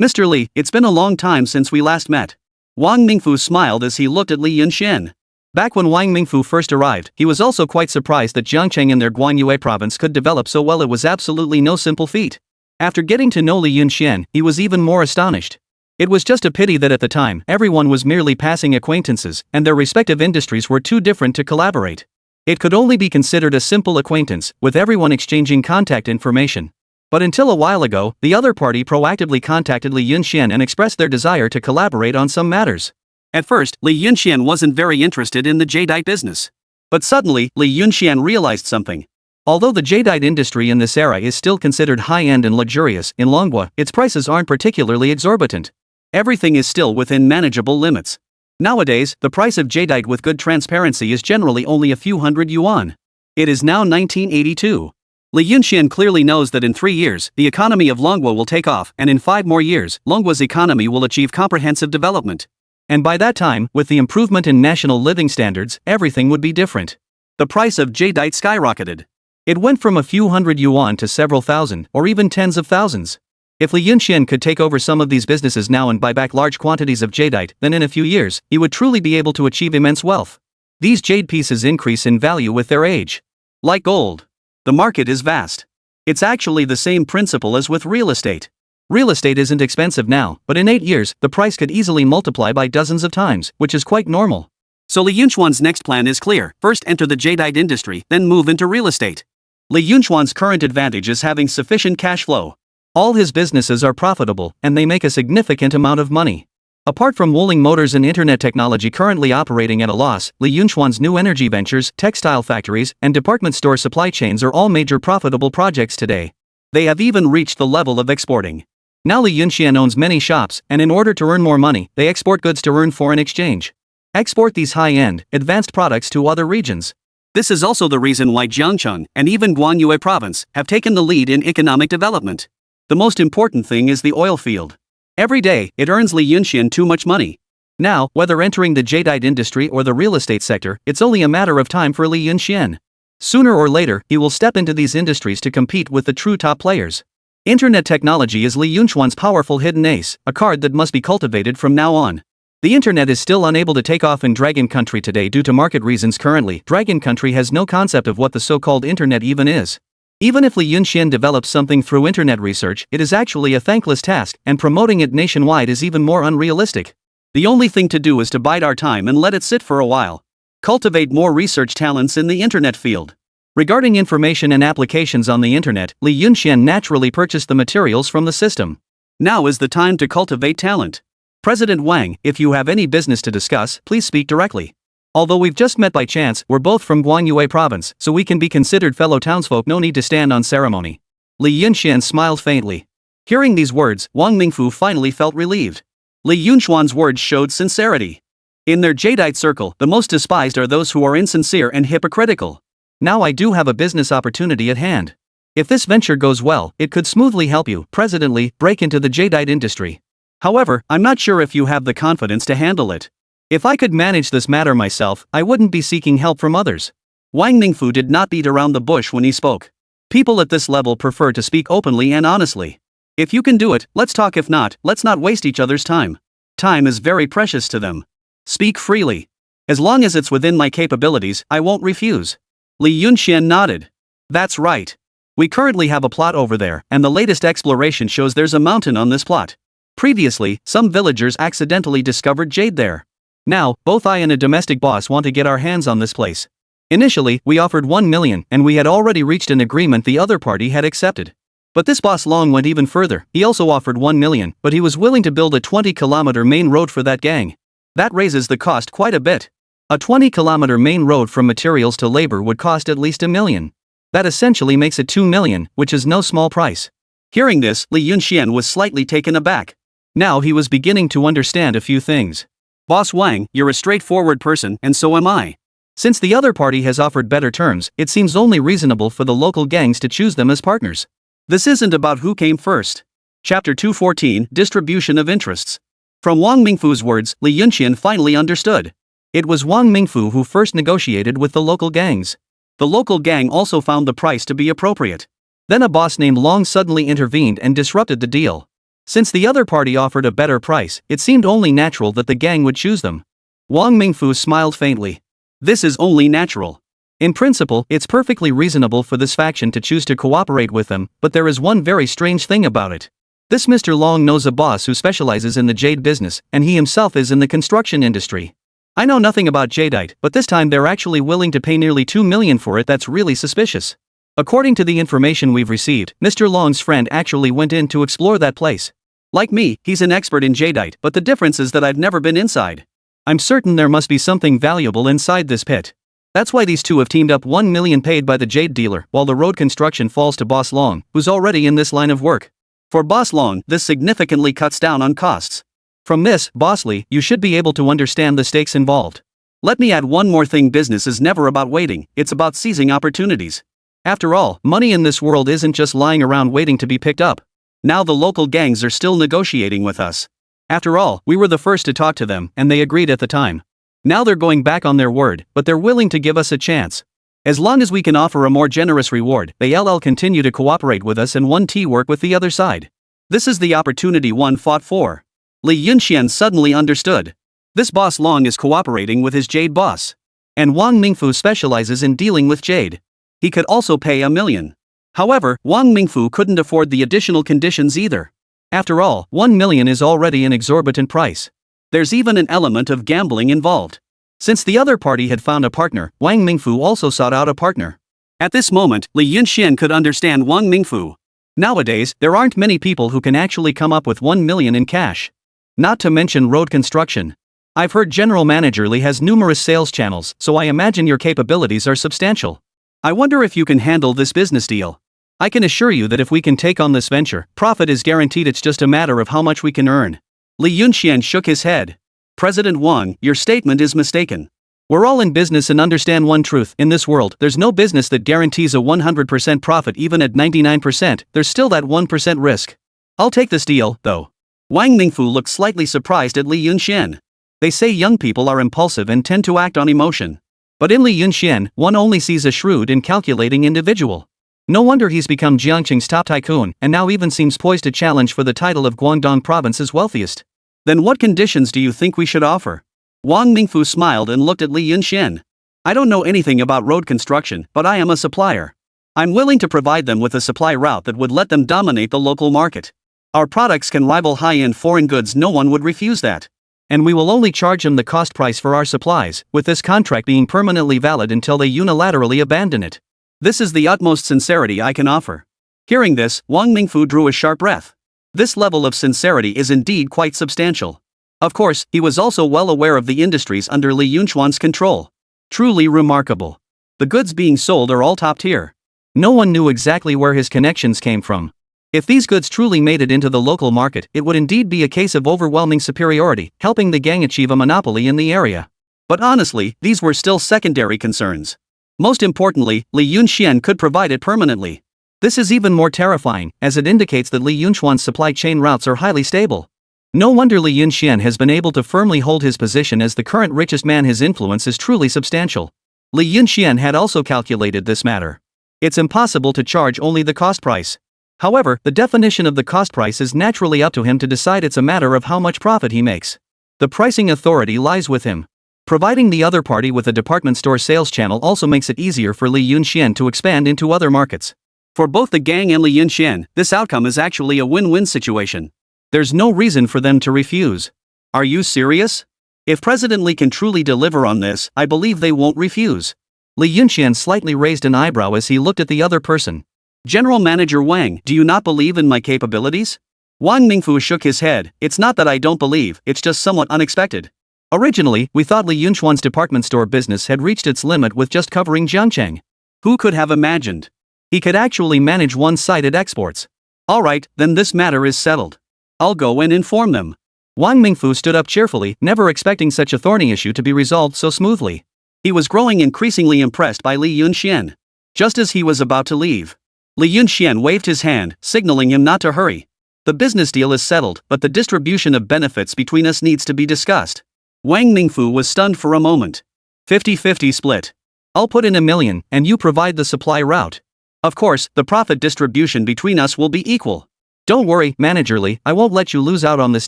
Mr. Li, it's been a long time since we last met. Wang Mingfu smiled as he looked at Li Yunxian. Back when Wang Mingfu first arrived, he was also quite surprised that Jiangcheng in their Guanyuai province could develop so well. It was absolutely no simple feat. After getting to know Li Yunxian, he was even more astonished. It was just a pity that at the time, everyone was merely passing acquaintances, and their respective industries were too different to collaborate. It could only be considered a simple acquaintance, with everyone exchanging contact information. But until a while ago, the other party proactively contacted Li Yunxian and expressed their desire to collaborate on some matters. At first, Li Yunxian wasn't very interested in the jadeite business. But suddenly, Li Yunxian realized something. Although the jadeite industry in this era is still considered high-end and luxurious, in Longwa, its prices aren't particularly exorbitant. Everything is still within manageable limits. Nowadays, the price of jadeite with good transparency is generally only a few hundred yuan. It is now 1982. Li Yunxian clearly knows that in 3 years, the economy of Longwa will take off, and in 5 more years, Longwa's economy will achieve comprehensive development. And by that time, with the improvement in national living standards, everything would be different. The price of jadeite skyrocketed. It went from a few hundred yuan to several thousand, or even tens of thousands. If Li Yunxian could take over some of these businesses now and buy back large quantities of jadeite, then in a few years, he would truly be able to achieve immense wealth. These jade pieces increase in value with their age. Like gold. The market is vast. It's actually the same principle as with real estate. Real estate isn't expensive now, but in 8 years, the price could easily multiply by dozens of times, which is quite normal. So Li Yunxian's next plan is clear: first enter the jadeite industry, then move into real estate. Li Yunxian's current advantage is having sufficient cash flow. All his businesses are profitable, and they make a significant amount of money. Apart from Wuling Motors and internet technology currently operating at a loss, Li Yunxian's new energy ventures, textile factories, and department store supply chains are all major profitable projects today. They have even reached the level of exporting. Now Li Yunxian owns many shops, and in order to earn more money, they export goods to earn foreign exchange. Export these high-end, advanced products to other regions. This is also the reason why Jiangcheng, and even Guanyuai province, have taken the lead in economic development. The most important thing is the oil field. Every day, it earns Li Yunxian too much money. Now, whether entering the jadeite industry or the real estate sector, it's only a matter of time for Li Yunxian. Sooner or later, he will step into these industries to compete with the true top players. Internet technology is Li Yunxian's powerful hidden ace, a card that must be cultivated from now on. The internet is still unable to take off in Dragon Country today due to market reasons. Currently, Dragon Country has no concept of what the so-called internet even is. Even if Li Yunxian develops something through internet research, it is actually a thankless task, and promoting it nationwide is even more unrealistic. The only thing to do is to bide our time and let it sit for a while. Cultivate more research talents in the internet field. Regarding information and applications on the internet, Li Yunxian naturally purchased the materials from the system. Now is the time to cultivate talent. President Wang, if you have any business to discuss, please speak directly. Although we've just met by chance, we're both from Guanyuai province, so we can be considered fellow townsfolk. No need to stand on ceremony. Li Yunxian smiled faintly. Hearing these words, Wang Mingfu finally felt relieved. Li Yunxian's words showed sincerity. In their jadeite circle, the most despised are those who are insincere and hypocritical. Now I do have a business opportunity at hand. If this venture goes well, it could smoothly help you, President Li, break into the jadeite industry. However, I'm not sure if you have the confidence to handle it. If I could manage this matter myself, I wouldn't be seeking help from others. Wang Mingfu did not beat around the bush when he spoke. People at this level prefer to speak openly and honestly. If you can do it, let's talk. If not, let's not waste each other's time. Time is very precious to them. Speak freely. As long as it's within my capabilities, I won't refuse. Li Yunxian nodded. That's right. We currently have a plot over there, and the latest exploration shows there's a mountain on this plot. Previously, some villagers accidentally discovered jade there. Now, both I and a domestic boss want to get our hands on this place. Initially, we offered 1 million, and we had already reached an agreement the other party had accepted. But this boss Long went even further. He also offered 1 million, but he was willing to build a 20-kilometer main road for that gang. That raises the cost quite a bit. A 20-kilometer main road from materials to labor would cost at least $1 million. That essentially makes it $2 million, which is no small price. Hearing this, Li Yunxian was slightly taken aback. Now he was beginning to understand a few things. Boss Wang, you're a straightforward person, and so am I. Since the other party has offered better terms, it seems only reasonable for the local gangs to choose them as partners. This isn't about who came first. Chapter 214, Distribution of Interests. From Wang Mingfu's words, Li Yunxian finally understood. It was Wang Mingfu who first negotiated with the local gangs. The local gang also found the price to be appropriate. Then a boss named Long suddenly intervened and disrupted the deal. Since the other party offered a better price, it seemed only natural that the gang would choose them. Wang Mingfu smiled faintly. This is only natural. In principle, it's perfectly reasonable for this faction to choose to cooperate with them, but there is one very strange thing about it. This Mr. Long knows a boss who specializes in the jade business, and he himself is in the construction industry. I know nothing about jadeite, but this time they're actually willing to pay nearly $2 million for it. That's really suspicious. According to the information we've received, Mr. Long's friend actually went in to explore that place. Like me, he's an expert in jadeite, but the difference is that I've never been inside. I'm certain there must be something valuable inside this pit. That's why these two have teamed up. $1 million paid by the jade dealer, while the road construction falls to Boss Long, who's already in this line of work. For Boss Long, this significantly cuts down on costs. From this, Boss Li, you should be able to understand the stakes involved. Let me add one more thing. Business is never about waiting, it's about seizing opportunities. After all, money in this world isn't just lying around waiting to be picked up. Now the local gangs are still negotiating with us. After all, we were the first to talk to them, and they agreed at the time. Now they're going back on their word, but they're willing to give us a chance. As long as we can offer a more generous reward, they'll continue to cooperate with us and 1T work with the other side. This is the opportunity one fought for. Li Yunxian suddenly understood. This Boss Long is cooperating with his jade boss. And Wang Mingfu specializes in dealing with jade. He could also pay $1 million. However, Wang Mingfu couldn't afford the additional conditions either. After all, $1 million is already an exorbitant price. There's even an element of gambling involved. Since the other party had found a partner, Wang Mingfu also sought out a partner. At this moment, Li Yunxian could understand Wang Mingfu. Nowadays, there aren't many people who can actually come up with $1 million in cash. Not to mention road construction. I've heard General Manager Li has numerous sales channels, so I imagine your capabilities are substantial. I wonder if you can handle this business deal. I can assure you that if we can take on this venture, profit is guaranteed. It's just a matter of how much we can earn. Li Yunxian shook his head. President Wang, your statement is mistaken. We're all in business and understand one truth. In this world, there's no business that guarantees a 100% profit. Even at 99%, there's still that 1% risk. I'll take this deal, though. Wang Mingfu looked slightly surprised at Li Yunxian. They say young people are impulsive and tend to act on emotion. But in Li Yunxian, one only sees a shrewd and calculating individual. No wonder he's become Jiangqing's top tycoon, and now even seems poised to challenge for the title of Guangdong province's wealthiest. Then what conditions do you think we should offer? Wang Mingfu smiled and looked at Li Yunxian. I don't know anything about road construction, but I am a supplier. I'm willing to provide them with a supply route that would let them dominate the local market. Our products can rival high-end foreign goods. No one would refuse that. And we will only charge them the cost price for our supplies, with this contract being permanently valid until they unilaterally abandon it. This is the utmost sincerity I can offer. Hearing this, Wang Mingfu drew a sharp breath. This level of sincerity is indeed quite substantial. Of course, he was also well aware of the industries under Li Yunchuan's control. Truly remarkable. The goods being sold are all top tier. No one knew exactly where his connections came from. If these goods truly made it into the local market, it would indeed be a case of overwhelming superiority, helping the gang achieve a monopoly in the area. But honestly, these were still secondary concerns. Most importantly, Li Yunxian could provide it permanently. This is even more terrifying, as it indicates that Li Yunchuan's supply chain routes are highly stable. No wonder Li Yunxian has been able to firmly hold his position as the current richest man. His influence is truly substantial. Li Yunxian had also calculated this matter. It's impossible to charge only the cost price. However, the definition of the cost price is naturally up to him to decide. It's a matter of how much profit he makes. The pricing authority lies with him. Providing the other party with a department store sales channel also makes it easier for Li Yunxian to expand into other markets. For both the gang and Li Yunxian, this outcome is actually a win-win situation. There's no reason for them to refuse. Are you serious? If President Li can truly deliver on this, I believe they won't refuse. Li Yunxian slightly raised an eyebrow as he looked at the other person. General Manager Wang, do you not believe in my capabilities? Wang Mingfu shook his head. It's not that I don't believe, it's just somewhat unexpected. Originally, we thought Li Yunchuan's department store business had reached its limit with just covering Jiangcheng. Who could have imagined? He could actually manage one-sided exports. Alright, then this matter is settled. I'll go and inform them. Wang Mingfu stood up cheerfully, never expecting such a thorny issue to be resolved so smoothly. He was growing increasingly impressed by Li Yunxian. Just as he was about to leave, Li Yunxian waved his hand, signaling him not to hurry. The business deal is settled, but the distribution of benefits between us needs to be discussed. Wang Mingfu was stunned for a moment. 50-50 split. I'll put in $1 million, and you provide the supply route. Of course, the profit distribution between us will be equal. Don't worry, managerly, I won't let you lose out on this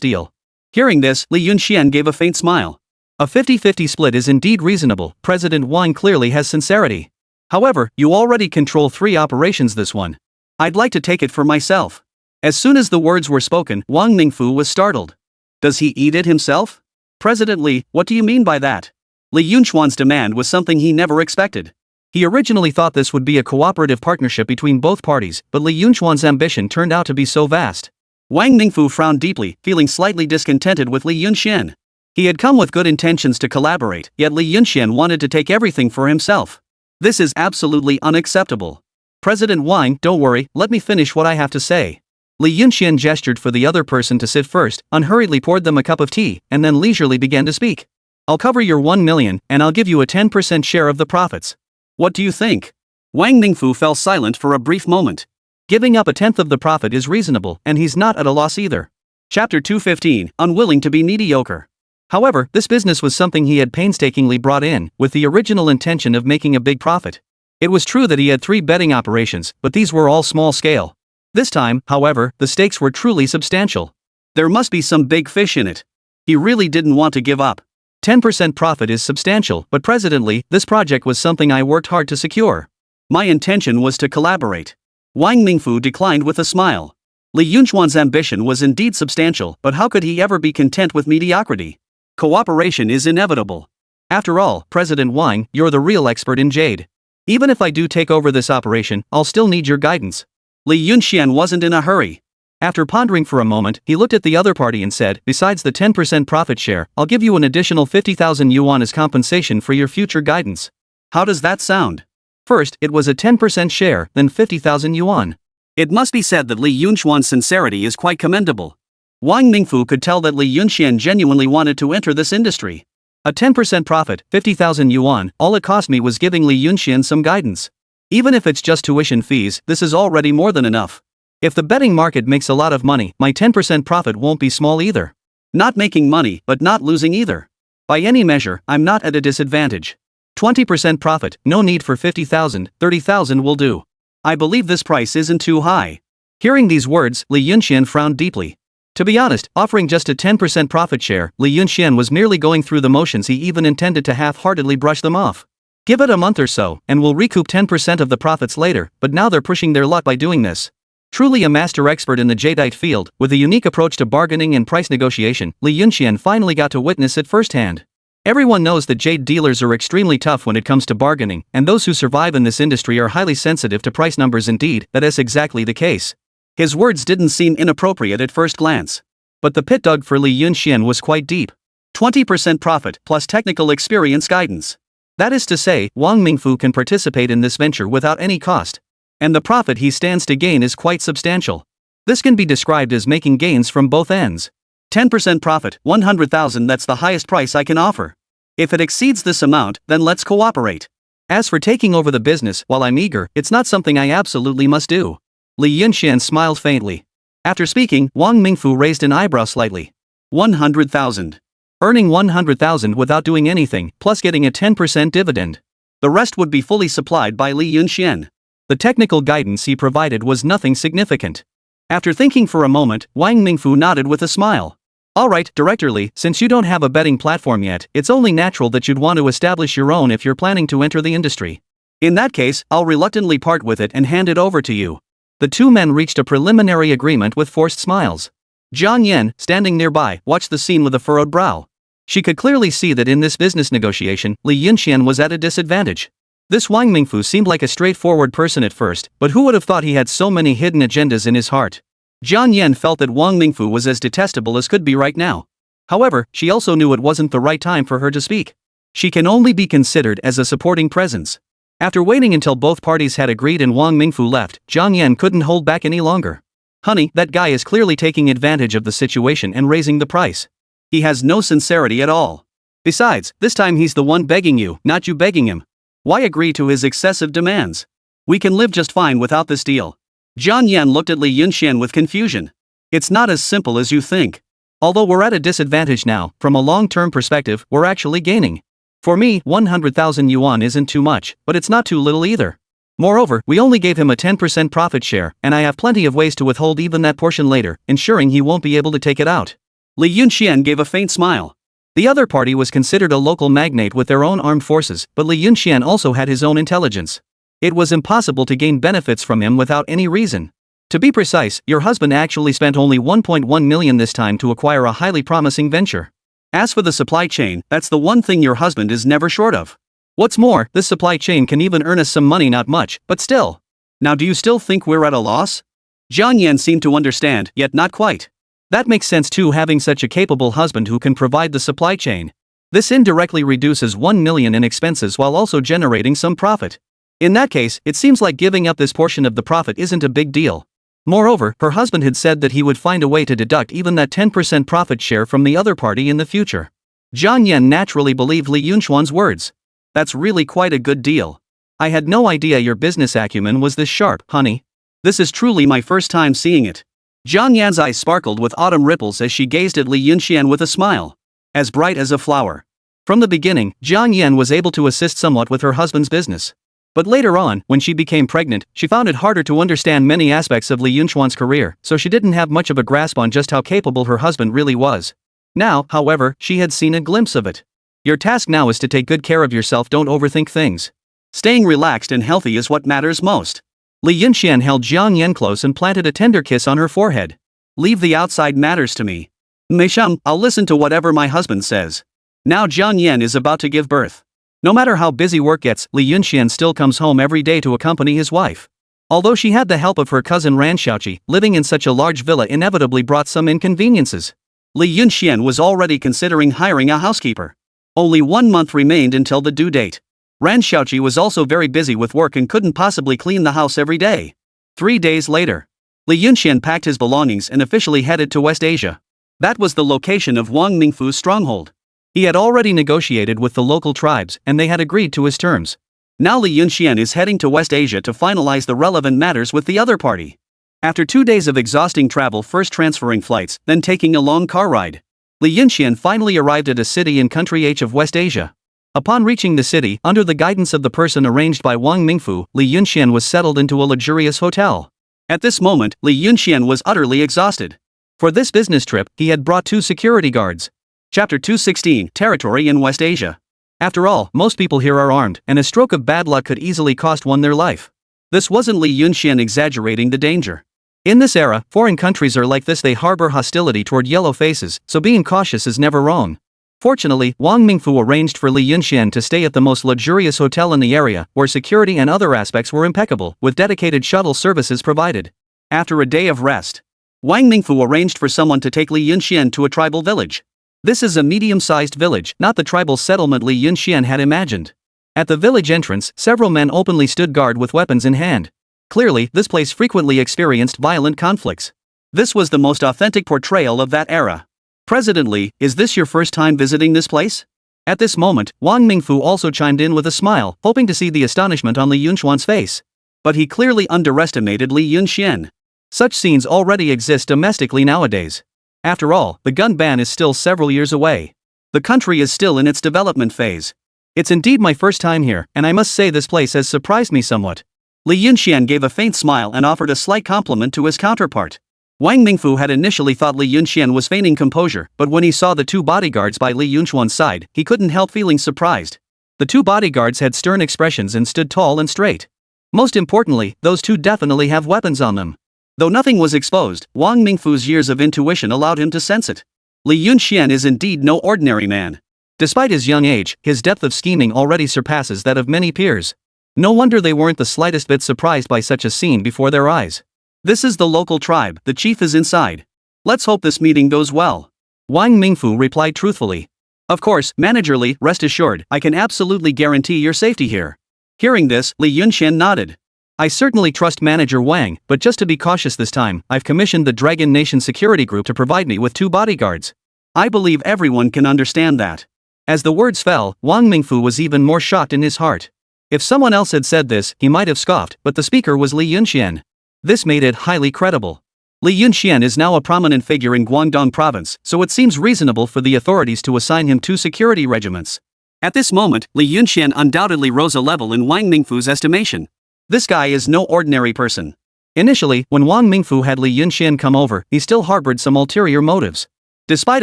deal. Hearing this, Li Yunxian gave a faint smile. A 50-50 split is indeed reasonable. President Wang clearly has sincerity. However, you already control 3 operations this one. I'd like to take it for myself. As soon as the words were spoken, Wang Mingfu was startled. Does he eat it himself? President Li, what do you mean by that? Li Yunchuan's demand was something he never expected. He originally thought this would be a cooperative partnership between both parties, but Li Yunchuan's ambition turned out to be so vast. Wang Mingfu frowned deeply, feeling slightly discontented with Li Yunxian. He had come with good intentions to collaborate, yet Li Yunxian wanted to take everything for himself. This is absolutely unacceptable. President Wang, don't worry, let me finish what I have to say. Li Yunxian gestured for the other person to sit first, unhurriedly poured them a cup of tea, and then leisurely began to speak. I'll cover your 1 million, and I'll give you a 10% share of the profits. What do you think? Wang Mingfu fell silent for a brief moment. Giving up 1/10 of the profit is reasonable, and he's not at a loss either. Chapter 215, Unwilling to be mediocre. However, this business was something he had painstakingly brought in, with the original intention of making a big profit. It was true that he had 3 betting operations, but these were all small scale. This time, however, the stakes were truly substantial. There must be some big fish in it. He really didn't want to give up. 10% profit is substantial, but presently, this project was something I worked hard to secure. My intention was to collaborate. Wang Mingfu declined with a smile. Li Yunchuan's ambition was indeed substantial, but how could he ever be content with mediocrity? Cooperation is inevitable. After all, President Wang, you're the real expert in jade. Even if I do take over this operation, I'll still need your guidance. Li Yunxian wasn't in a hurry. After pondering for a moment, he looked at the other party and said, besides the 10% profit share, I'll give you an additional 50,000 yuan as compensation for your future guidance. How does that sound? First, it was a 10% share, then 50,000 yuan. It must be said that Li Yunchuan's sincerity is quite commendable. Wang Mingfu could tell that Li Yunxian genuinely wanted to enter this industry. A 10% profit, 50,000 yuan, all it cost me was giving Li Yunxian some guidance. Even if it's just tuition fees, this is already more than enough. If the betting market makes a lot of money, my 10% profit won't be small either. Not making money, but not losing either. By any measure, I'm not at a disadvantage. 20% profit, no need for 50,000, 30,000 will do. I believe this price isn't too high. Hearing these words, Li Yunxian frowned deeply. To be honest, offering just a 10% profit share, Li Yunxian was merely going through the motions. He even intended to half-heartedly brush them off. Give it a month or so, and we'll recoup 10% of the profits later, but now they're pushing their luck by doing this. Truly a master expert in the jadeite field, with a unique approach to bargaining and price negotiation, Li Yunxian finally got to witness it firsthand. Everyone knows that jade dealers are extremely tough when it comes to bargaining, and those who survive in this industry are highly sensitive to price numbers. Indeed, that is exactly the case. His words didn't seem inappropriate at first glance. But the pit dug for Li Yunxian was quite deep. 20% profit plus technical experience guidance. That is to say, Wang Mingfu can participate in this venture without any cost. And the profit he stands to gain is quite substantial. This can be described as making gains from both ends. 10% profit, 100,000, that's the highest price I can offer. If it exceeds this amount, then let's cooperate. As for taking over the business, while I'm eager, it's not something I absolutely must do. Li Yunxian smiled faintly. After speaking, Wang Mingfu raised an eyebrow slightly. 100,000. Earning 100,000 without doing anything, plus getting a 10% dividend. The rest would be fully supplied by Li Yunxian. The technical guidance he provided was nothing significant. After thinking for a moment, Wang Mingfu nodded with a smile. Alright, Director Li, since you don't have a betting platform yet, it's only natural that you'd want to establish your own if you're planning to enter the industry. In that case, I'll reluctantly part with it and hand it over to you. The two men reached a preliminary agreement with forced smiles. Jiang Yan, standing nearby, watched the scene with a furrowed brow. She could clearly see that in this business negotiation, Li Yunxian was at a disadvantage. This Wang Mingfu seemed like a straightforward person at first, but who would have thought he had so many hidden agendas in his heart? Jiang Yan felt that Wang Mingfu was as detestable as could be right now. However, she also knew it wasn't the right time for her to speak. She can only be considered as a supporting presence. After waiting until both parties had agreed and Wang Mingfu left, Jiang Yan couldn't hold back any longer. Honey, that guy is clearly taking advantage of the situation and raising the price. He has no sincerity at all. Besides, this time he's the one begging you, not you begging him. Why agree to his excessive demands? We can live just fine without this deal. Jiang Yan looked at Li Yunxian with confusion. It's not as simple as you think. Although we're at a disadvantage now, from a long-term perspective, we're actually gaining. For me, 100,000 yuan isn't too much, but it's not too little either. Moreover, we only gave him a 10% profit share, and I have plenty of ways to withhold even that portion later, ensuring he won't be able to take it out. Li Yunxian gave a faint smile. The other party was considered a local magnate with their own armed forces, but Li Yunxian also had his own intelligence. It was impossible to gain benefits from him without any reason. To be precise, your husband actually spent only 1.1 million this time to acquire a highly promising venture. As for the supply chain, that's the one thing your husband is never short of. What's more, this supply chain can even earn us some money, not much, but still. Now do you still think we're at a loss? Jiang Yan seemed to understand, yet not quite. That makes sense too, having such a capable husband who can provide the supply chain. This indirectly reduces 1 million in expenses while also generating some profit. In that case, it seems like giving up this portion of the profit isn't a big deal. Moreover, her husband had said that he would find a way to deduct even that 10% profit share from the other party in the future. Jiang Yan naturally believed Li Yunxuan's words. That's really quite a good deal. I had no idea your business acumen was this sharp, honey. This is truly my first time seeing it. Jiang Yan's eyes sparkled with autumn ripples as she gazed at Li Yunxian with a smile. As bright as a flower. From the beginning, Jiang Yan was able to assist somewhat with her husband's business. But later on, when she became pregnant, she found it harder to understand many aspects of Li Yunxuan's career, so she didn't have much of a grasp on just how capable her husband really was. Now, however, she had seen a glimpse of it. Your task now is to take good care of yourself, don't overthink things. Staying relaxed and healthy is what matters most. Li Yunxian held Jiang Yan close and planted a tender kiss on her forehead. Leave the outside matters to me. Meisham, I'll listen to whatever my husband says. Now Jiang Yan is about to give birth. No matter how busy work gets, Li Yunxian still comes home every day to accompany his wife. Although she had the help of her cousin Ran Xiaoqi, living in such a large villa inevitably brought some inconveniences. Li Yunxian was already considering hiring a housekeeper. Only 1 month remained until the due date. Ran Xiaoqi was also very busy with work and couldn't possibly clean the house every day. 3 days later, Li Yunxian packed his belongings and officially headed to West Asia. That was the location of Wang Mingfu's stronghold. He had already negotiated with the local tribes, and they had agreed to his terms. Now Li Yunxian is heading to West Asia to finalize the relevant matters with the other party. After 2 days of exhausting travel, first transferring flights, then taking a long car ride, Li Yunxian finally arrived at a city in country H of West Asia. Upon reaching the city, under the guidance of the person arranged by Wang Mingfu, Li Yunxian was settled into a luxurious hotel. At this moment, Li Yunxian was utterly exhausted. For this business trip, he had brought 2 security guards. Chapter 216, Territory in West Asia. After all, most people here are armed, and a stroke of bad luck could easily cost one their life. This wasn't Li Yunxian exaggerating the danger. In this era, foreign countries are like this, they harbor hostility toward yellow faces, so being cautious is never wrong. Fortunately, Wang Mingfu arranged for Li Yunxian to stay at the most luxurious hotel in the area, where security and other aspects were impeccable, with dedicated shuttle services provided. After a day of rest, Wang Mingfu arranged for someone to take Li Yunxian to a tribal village. This is a medium-sized village, not the tribal settlement Li Yunxian had imagined. At the village entrance, several men openly stood guard with weapons in hand. Clearly, this place frequently experienced violent conflicts. This was the most authentic portrayal of that era. President Li, is this your first time visiting this place? At this moment, Wang Mingfu also chimed in with a smile, hoping to see the astonishment on Li Yunxuan's face. But he clearly underestimated Li Yunxian. Such scenes already exist domestically nowadays. After all, the gun ban is still several years away. The country is still in its development phase. It's indeed my first time here, and I must say this place has surprised me somewhat. Li Yunxian gave a faint smile and offered a slight compliment to his counterpart. Wang Mingfu had initially thought Li Yunxian was feigning composure, but when he saw the 2 bodyguards by Li Yunxuan's side, he couldn't help feeling surprised. The 2 bodyguards had stern expressions and stood tall and straight. Most importantly, those 2 definitely have weapons on them. Though nothing was exposed, Wang Mingfu's years of intuition allowed him to sense it. Li Yunxian is indeed no ordinary man. Despite his young age, his depth of scheming already surpasses that of many peers. No wonder they weren't the slightest bit surprised by such a scene before their eyes. This is the local tribe, the chief is inside. Let's hope this meeting goes well. Wang Mingfu replied truthfully. Of course, Manager Li, rest assured, I can absolutely guarantee your safety here. Hearing this, Li Yunxian nodded. I certainly trust Manager Wang, but just to be cautious this time, I've commissioned the Dragon Nation Security Group to provide me with 2 bodyguards. I believe everyone can understand that. As the words fell, Wang Mingfu was even more shocked in his heart. If someone else had said this, he might have scoffed, but the speaker was Li Yunxian. This made it highly credible. Li Yunxian is now a prominent figure in Guangdong province, so it seems reasonable for the authorities to assign him 2 security regiments. At this moment, Li Yunxian undoubtedly rose a level in Wang Mingfu's estimation. This guy is no ordinary person. Initially, when Wang Mingfu had Li Yunxian come over, he still harbored some ulterior motives, despite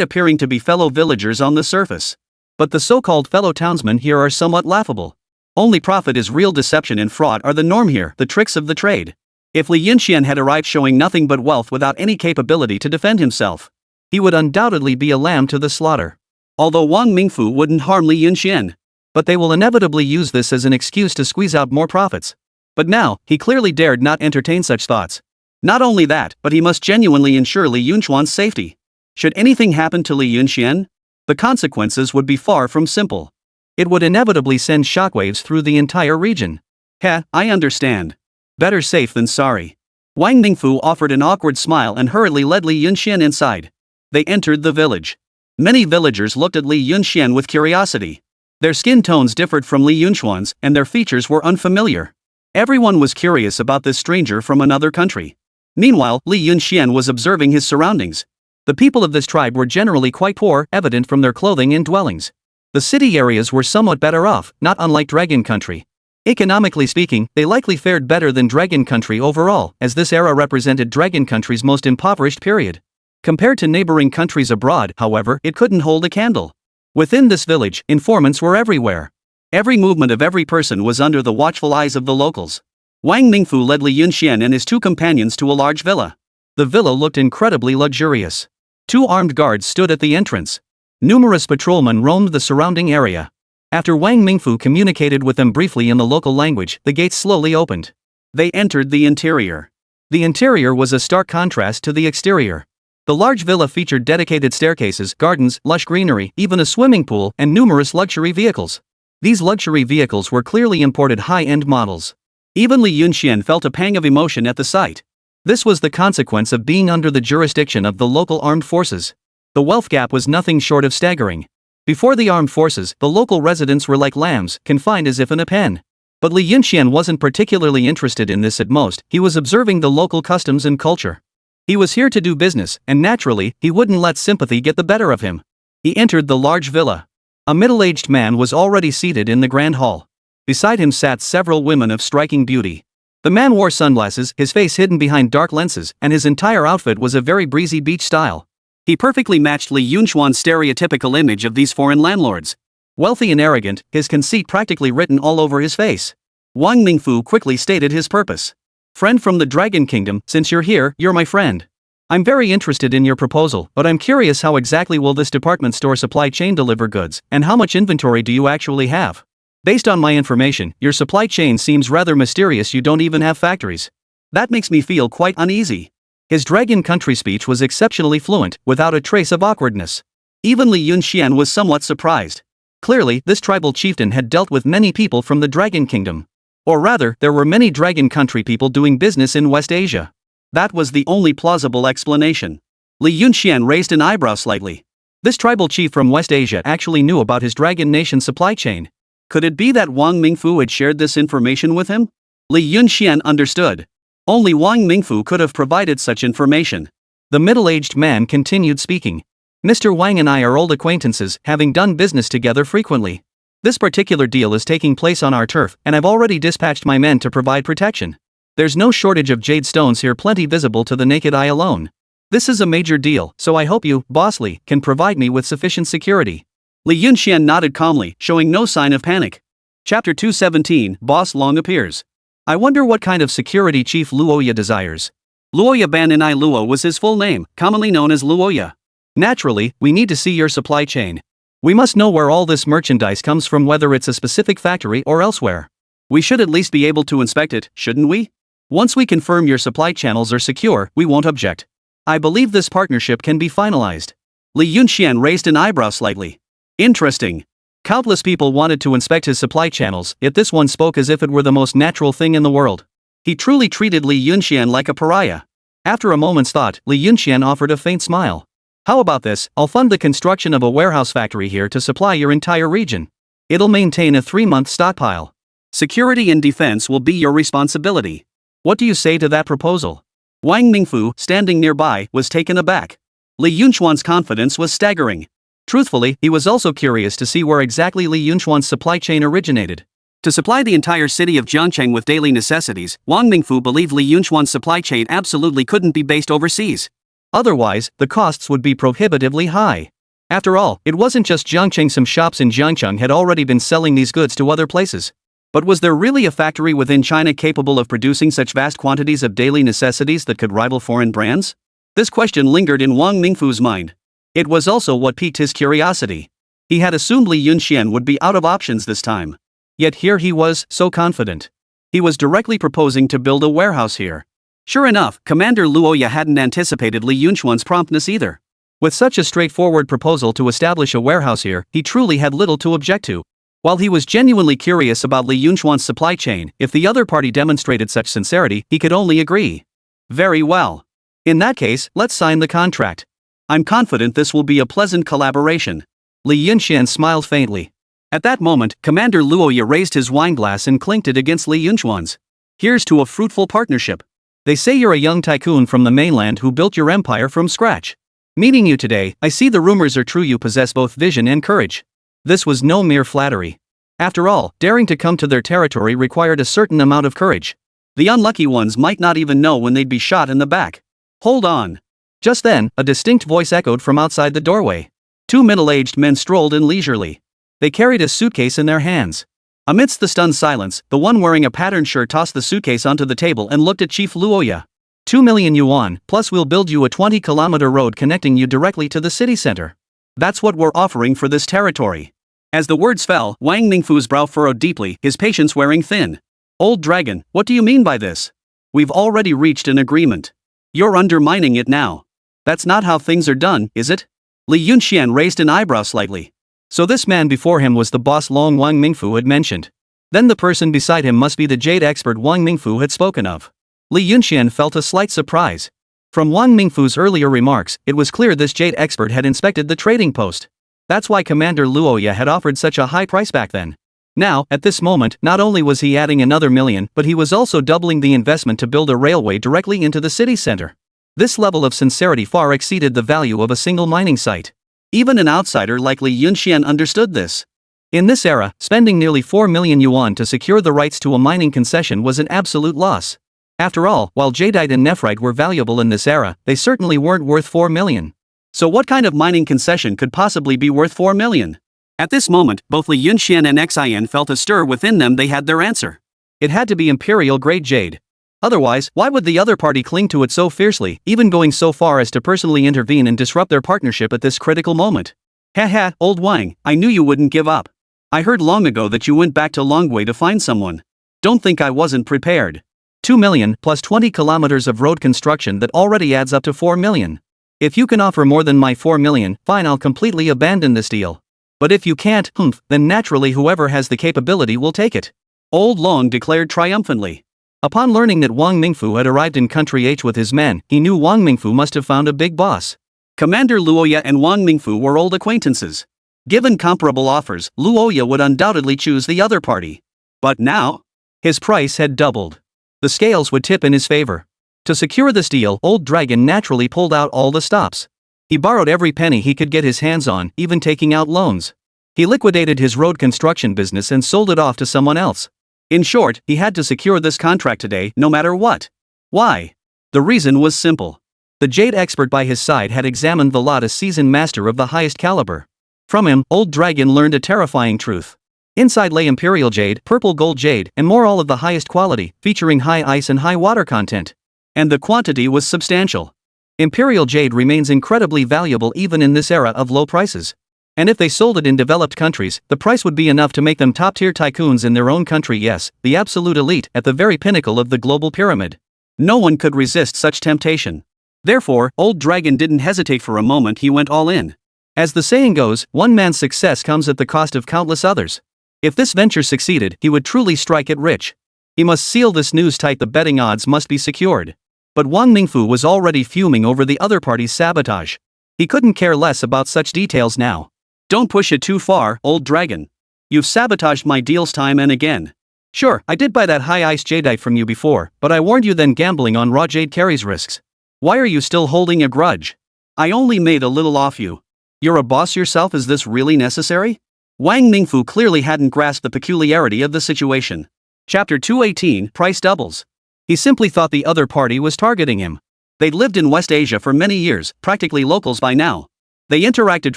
appearing to be fellow villagers on the surface. But the so-called fellow townsmen here are somewhat laughable. Only profit is real, deception and fraud are the norm here, the tricks of the trade. If Li Yunxian had arrived showing nothing but wealth without any capability to defend himself, he would undoubtedly be a lamb to the slaughter. Although Wang Mingfu wouldn't harm Li Yunxian, but they will inevitably use this as an excuse to squeeze out more profits. But now, he clearly dared not entertain such thoughts. Not only that, but he must genuinely ensure Li Yunchuan's safety. Should anything happen to Li Yunxian, the consequences would be far from simple. It would inevitably send shockwaves through the entire region. Heh, I understand. Better safe than sorry. Wang Mingfu offered an awkward smile and hurriedly led Li Yunxian inside. They entered the village. Many villagers looked at Li Yunxian with curiosity. Their skin tones differed from Li Yunchuan's, and their features were unfamiliar. Everyone was curious about this stranger from another country. Meanwhile, Li Yunxian was observing his surroundings. The people of this tribe were generally quite poor, evident from their clothing and dwellings. The city areas were somewhat better off, not unlike Dragon Country. Economically speaking, they likely fared better than Dragon Country overall, as this era represented Dragon Country's most impoverished period. Compared to neighboring countries abroad, however, it couldn't hold a candle. Within this village, informants were everywhere. Every movement of every person was under the watchful eyes of the locals. Wang Mingfu led Li Yunxian and his 2 companions to a large villa. The villa looked incredibly luxurious. 2 armed guards stood at the entrance. Numerous patrolmen roamed the surrounding area. After Wang Mingfu communicated with them briefly in the local language, the gates slowly opened. They entered the interior. The interior was a stark contrast to the exterior. The large villa featured dedicated staircases, gardens, lush greenery, even a swimming pool, and numerous luxury vehicles. These luxury vehicles were clearly imported high-end models. Even Li Yunxian felt a pang of emotion at the sight. This was the consequence of being under the jurisdiction of the local armed forces. The wealth gap was nothing short of staggering. Before the armed forces, the local residents were like lambs, confined as if in a pen. But Li Yunxian wasn't particularly interested in this at most, he was observing the local customs and culture. He was here to do business, and naturally, he wouldn't let sympathy get the better of him. He entered the large villa. A middle-aged man was already seated in the grand hall. Beside him sat several women of striking beauty. The man wore sunglasses, his face hidden behind dark lenses, and his entire outfit was a very breezy beach style. He perfectly matched Li Yunchuan's stereotypical image of these foreign landlords. Wealthy and arrogant, his conceit practically written all over his face. Wang Mingfu quickly stated his purpose. Friend from the Dragon Kingdom, since you're here, you're my friend. I'm very interested in your proposal, but I'm curious how exactly will this department store supply chain deliver goods, and how much inventory do you actually have? Based on my information, your supply chain seems rather mysterious. You don't even have factories. That makes me feel quite uneasy. His Dragon Country speech was exceptionally fluent, without a trace of awkwardness. Even Li Yunxian was somewhat surprised. Clearly, this tribal chieftain had dealt with many people from the Dragon Kingdom. Or rather, there were many Dragon Country people doing business in West Asia. That was the only plausible explanation. Li Yunxian raised an eyebrow slightly. This tribal chief from West Asia actually knew about his Dragon Nation supply chain. Could it be that Wang Mingfu had shared this information with him? Li Yunxian understood. Only Wang Mingfu could have provided such information. The middle-aged man continued speaking. Mr. Wang and I are old acquaintances, having done business together frequently. This particular deal is taking place on our turf, and I've already dispatched my men to provide protection. There's no shortage of jade stones here, plenty visible to the naked eye alone. This is a major deal, so I hope you, Boss Li, can provide me with sufficient security. Li Yunxian nodded calmly, showing no sign of panic. Chapter 217, Boss Long appears. I wonder what kind of security Chief Luoya desires. Luoya Baninai Luo was his full name, commonly known as Luoya. Naturally, we need to see your supply chain. We must know where all this merchandise comes from, whether it's a specific factory or elsewhere. We should at least be able to inspect it, shouldn't we? Once we confirm your supply channels are secure, we won't object. I believe this partnership can be finalized. Li Yunxian raised an eyebrow slightly. Interesting. Countless people wanted to inspect his supply channels, yet this one spoke as if it were the most natural thing in the world. He truly treated Li Yunxian like a pariah. After a moment's thought, Li Yunxian offered a faint smile. How about this? I'll fund the construction of a warehouse factory here to supply your entire region. It'll maintain a 3-month stockpile. Security and defense will be your responsibility. What do you say to that proposal? Wang Mingfu, standing nearby, was taken aback. Li Yunxuan's confidence was staggering. Truthfully, he was also curious to see where exactly Li Yunxuan's supply chain originated. To supply the entire city of Jiangcheng with daily necessities, Wang Mingfu believed Li Yunxuan's supply chain absolutely couldn't be based overseas. Otherwise, the costs would be prohibitively high. After all, it wasn't just Jiangcheng. Some shops in Jiangcheng had already been selling these goods to other places. But was there really a factory within China capable of producing such vast quantities of daily necessities that could rival foreign brands? This question lingered in Wang Mingfu's mind. It was also what piqued his curiosity. He had assumed Li Yunxian would be out of options this time. Yet here he was, so confident. He was directly proposing to build a warehouse here. Sure enough, Commander Luoya hadn't anticipated Li Yunxuan's promptness either. With such a straightforward proposal to establish a warehouse here, he truly had little to object to. While he was genuinely curious about Li Yunxuan's supply chain, if the other party demonstrated such sincerity, he could only agree. Very well. In that case, let's sign the contract. I'm confident this will be a pleasant collaboration. Li Yunxian smiled faintly. At that moment, Commander Luoya raised his wineglass and clinked it against Li Yunxuan's. Here's to a fruitful partnership. They say you're a young tycoon from the mainland who built your empire from scratch. Meeting you today, I see the rumors are true. You possess both vision and courage. This was no mere flattery. After all, daring to come to their territory required a certain amount of courage. The unlucky ones might not even know when they'd be shot in the back. Hold on. Just then, a distinct voice echoed from outside the doorway. 2 middle-aged men strolled in leisurely. They carried a suitcase in their hands. Amidst the stunned silence, the one wearing a patterned shirt tossed the suitcase onto the table and looked at Chief Luoya. 2 million yuan, plus we'll build you a 20-kilometer road connecting you directly to the city center. That's what we're offering for this territory. As the words fell, Wang Mingfu's brow furrowed deeply, his patience wearing thin. Old dragon, what do you mean by this? We've already reached an agreement. You're undermining it now. That's not how things are done, is it? Li Yunxian raised an eyebrow slightly. So this man before him was the boss Long Wang Mingfu had mentioned. Then the person beside him must be the jade expert Wang Mingfu had spoken of. Li Yunxian felt a slight surprise. From Wang Mingfu's earlier remarks, it was clear this jade expert had inspected the trading post. That's why Commander Luoya had offered such a high price back then. Now, at this moment, not only was he adding another million, but he was also doubling the investment to build a railway directly into the city center. This level of sincerity far exceeded the value of a single mining site. Even an outsider like Li Yunxian understood this. In this era, spending nearly 4 million yuan to secure the rights to a mining concession was an absolute loss. After all, while jadeite and nephrite were valuable in this era, they certainly weren't worth 4 million. So what kind of mining concession could possibly be worth 4 million? At this moment, both Li Yunxian and Xian felt a stir within them. They had their answer. It had to be imperial-grade jade. Otherwise, why would the other party cling to it so fiercely, even going so far as to personally intervene and disrupt their partnership at this critical moment? Haha, old Wang, I knew you wouldn't give up. I heard long ago that you went back to Longwei to find someone. Don't think I wasn't prepared. 2 million plus 20 kilometers of road construction, that already adds up to 4 million. If you can offer more than my 4 million, fine, I'll completely abandon this deal. But if you can't, then naturally whoever has the capability will take it. Old Long declared triumphantly. Upon learning that Wang Mingfu had arrived in Country H with his men, he knew Wang Mingfu must have found a big boss. Commander Luoya and Wang Mingfu were old acquaintances. Given comparable offers, Luoya would undoubtedly choose the other party. But now, his price had doubled. The scales would tip in his favor. To secure this deal, Old Dragon naturally pulled out all the stops. He borrowed every penny he could get his hands on, even taking out loans. He liquidated his road construction business and sold it off to someone else. In short, he had to secure this contract today, no matter what. Why? The reason was simple. The jade expert by his side had examined the lot, a seasoned master of the highest caliber. From him, Old Dragon learned a terrifying truth. Inside lay imperial jade, purple gold jade, and more, all of the highest quality, featuring high ice and high water content. And the quantity was substantial. Imperial jade remains incredibly valuable even in this era of low prices. And if they sold it in developed countries, the price would be enough to make them top-tier tycoons in their own country. Yes, the absolute elite, at the very pinnacle of the global pyramid. No one could resist such temptation. Therefore, Old Dragon didn't hesitate for a moment. He went all in. As the saying goes, one man's success comes at the cost of countless others. If this venture succeeded, he would truly strike it rich. He must seal this news tight. The betting odds must be secured. But Wang Mingfu was already fuming over the other party's sabotage. He couldn't care less about such details now. Don't push it too far, old dragon. You've sabotaged my deals time and again. Sure, I did buy that high-ice jadeite from you before, but I warned you then gambling on raw jade carries risks. Why are you still holding a grudge? I only made a little off you. You're a boss yourself. Is this really necessary? Wang Mingfu clearly hadn't grasped the peculiarity of the situation. Chapter 218, Price Doubles. He simply thought the other party was targeting him. They'd lived in West Asia for many years, practically locals by now. They interacted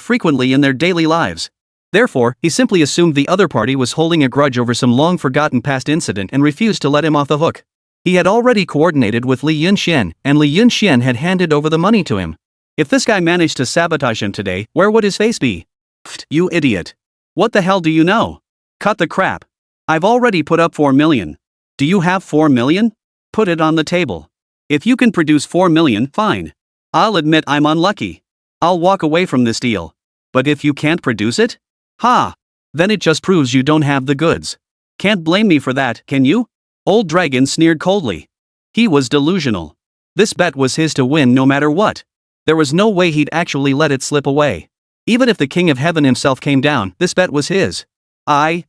frequently in their daily lives. Therefore, he simply assumed the other party was holding a grudge over some long-forgotten past incident and refused to let him off the hook. He had already coordinated with Li Yunxian, and Li Yunxian had handed over the money to him. If this guy managed to sabotage him today, where would his face be? Pfft, you idiot. What the hell do you know? Cut the crap. I've already put up 4 million. Do you have 4 million? Put it on the table. If you can produce 4 million, fine. I'll admit I'm unlucky. I'll walk away from this deal. But if you can't produce it? Ha! Then it just proves you don't have the goods. Can't blame me for that, can you? Old Dragon sneered coldly. He was delusional. This bet was his to win no matter what. There was no way he'd actually let it slip away. Even if the King of Heaven himself came down, this bet was his. Wang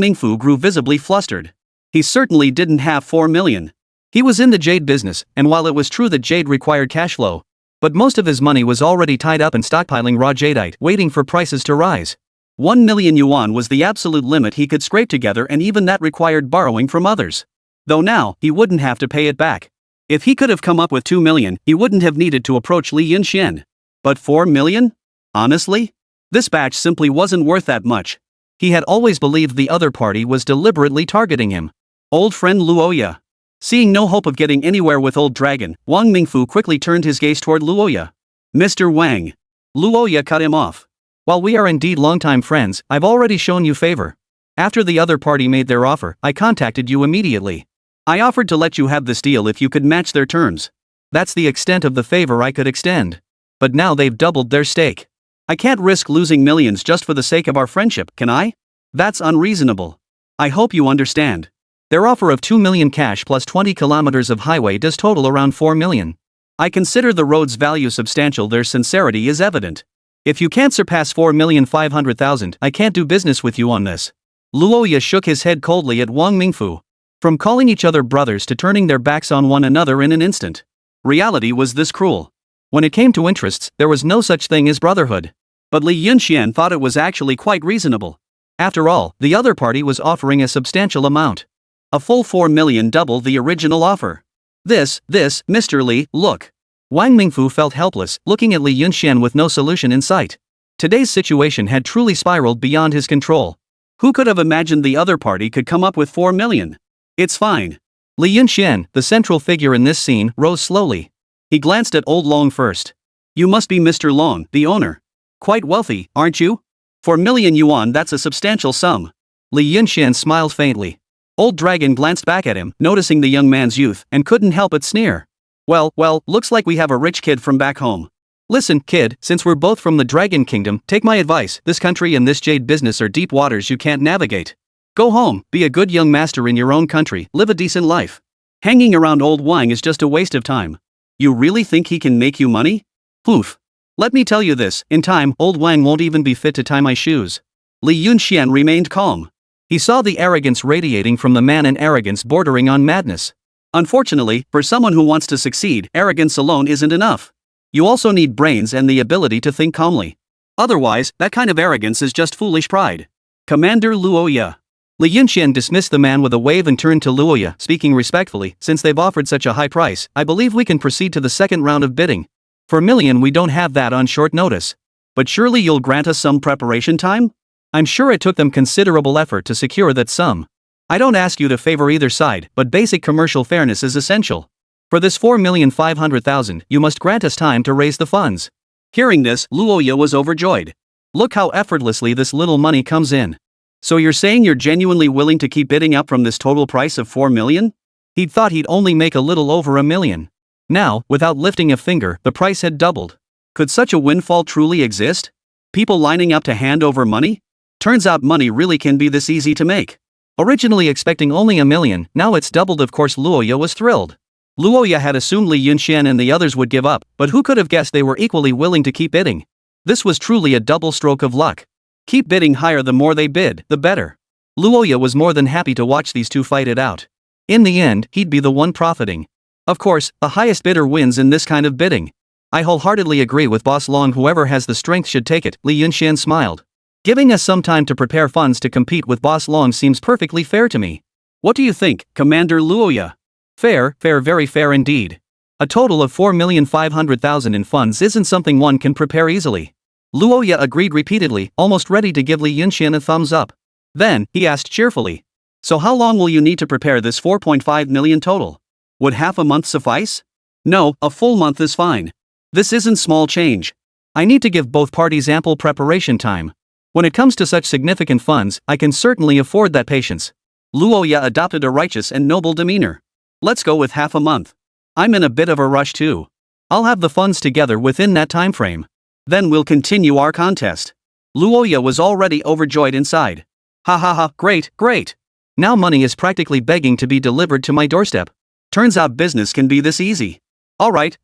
Mingfu grew visibly flustered. He certainly didn't have 4 million. He was in the jade business, and while it was true that jade required cash flow, but most of his money was already tied up in stockpiling raw jadeite, waiting for prices to rise. 1 million yuan was the absolute limit he could scrape together, and even that required borrowing from others. Though now, he wouldn't have to pay it back. If he could have come up with 2 million, he wouldn't have needed to approach Li Yunxian. But 4 million? Honestly? This batch simply wasn't worth that much. He had always believed the other party was deliberately targeting him. Old friend Luoya. Seeing no hope of getting anywhere with Old Dragon, Wang Mingfu quickly turned his gaze toward Luoya. Mr. Wang. Luoya cut him off. While we are indeed longtime friends, I've already shown you favor. After the other party made their offer, I contacted you immediately. I offered to let you have this deal if you could match their terms. That's the extent of the favor I could extend. But now they've doubled their stake. I can't risk losing millions just for the sake of our friendship, can I? That's unreasonable. I hope you understand. Their offer of 2 million cash plus 20 kilometers of highway does total around 4 million. I consider the road's value substantial. Their sincerity is evident. If you can't surpass 4,500,000, I can't do business with you on this. Luoya shook his head coldly at Wang Mingfu. From calling each other brothers to turning their backs on one another in an instant. Reality was this cruel. When it came to interests, there was no such thing as brotherhood. But Li Yunxian thought it was actually quite reasonable. After all, the other party was offering a substantial amount. A full 4 million, double the original offer. Mr. Li, look. Wang Mingfu felt helpless, looking at Li Yunxian with no solution in sight. Today's situation had truly spiraled beyond his control. Who could have imagined the other party could come up with 4 million? It's fine. Li Yunxian, the central figure in this scene, rose slowly. He glanced at Old Long first. You must be Mr. Long, the owner. Quite wealthy, aren't you? 4 million yuan, that's a substantial sum. Li Yunxian smiled faintly. Old Dragon glanced back at him, noticing the young man's youth, and couldn't help but sneer. Well, looks like we have a rich kid from back home. Listen, kid, since we're both from the Dragon Kingdom, take my advice. This country and this jade business are deep waters you can't navigate. Go home, be a good young master in your own country, live a decent life. Hanging around Old Wang is just a waste of time. You really think he can make you money? Poof. Let me tell you this, in time, Old Wang won't even be fit to tie my shoes. Li Yunxian remained calm. He saw the arrogance radiating from the man, and arrogance bordering on madness. Unfortunately, for someone who wants to succeed, arrogance alone isn't enough. You also need brains and the ability to think calmly. Otherwise, that kind of arrogance is just foolish pride. Commander Luoya. Li Yunxian dismissed the man with a wave and turned to Luoya, speaking respectfully. Since they've offered such a high price, I believe we can proceed to the second round of bidding. For a million, we don't have that on short notice. But surely you'll grant us some preparation time? I'm sure it took them considerable effort to secure that sum. I don't ask you to favor either side, but basic commercial fairness is essential. For this 4,500,000, you must grant us time to raise the funds. Hearing this, Luoya was overjoyed. Look how effortlessly this little money comes in. So you're saying you're genuinely willing to keep bidding up from this total price of 4 million? He'd thought he'd only make a little over 1 million. Now, without lifting a finger, the price had doubled. Could such a windfall truly exist? People lining up to hand over money? Turns out money really can be this easy to make. Originally expecting only $1 million, now it's doubled. Of course Luoya was thrilled. Luoya had assumed Li Yunxian and the others would give up, but who could have guessed they were equally willing to keep bidding? This was truly a double stroke of luck. Keep bidding higher, the more they bid, the better. Luoya was more than happy to watch these two fight it out. In the end, he'd be the one profiting. Of course, the highest bidder wins in this kind of bidding. I wholeheartedly agree with Boss Long. Whoever has the strength should take it, Li Yunxian smiled. Giving us some time to prepare funds to compete with Boss Long seems perfectly fair to me. What do you think, Commander Luoya? Fair, very fair indeed. A total of 4,500,000 in funds isn't something one can prepare easily. Luoya agreed repeatedly, almost ready to give Li Yunxian a thumbs up. Then, he asked cheerfully. So how long will you need to prepare this 4.5 million total? Would half a month suffice? No, a full month is fine. This isn't small change. I need to give both parties ample preparation time. When it comes to such significant funds, I can certainly afford that patience. Luoya adopted a righteous and noble demeanor. Let's go with half a month. I'm in a bit of a rush too. I'll have the funds together within that time frame. Then we'll continue our contest. Luoya was already overjoyed inside. Ha ha ha, great. Now money is practically begging to be delivered to my doorstep. Turns out business can be this easy. Alright.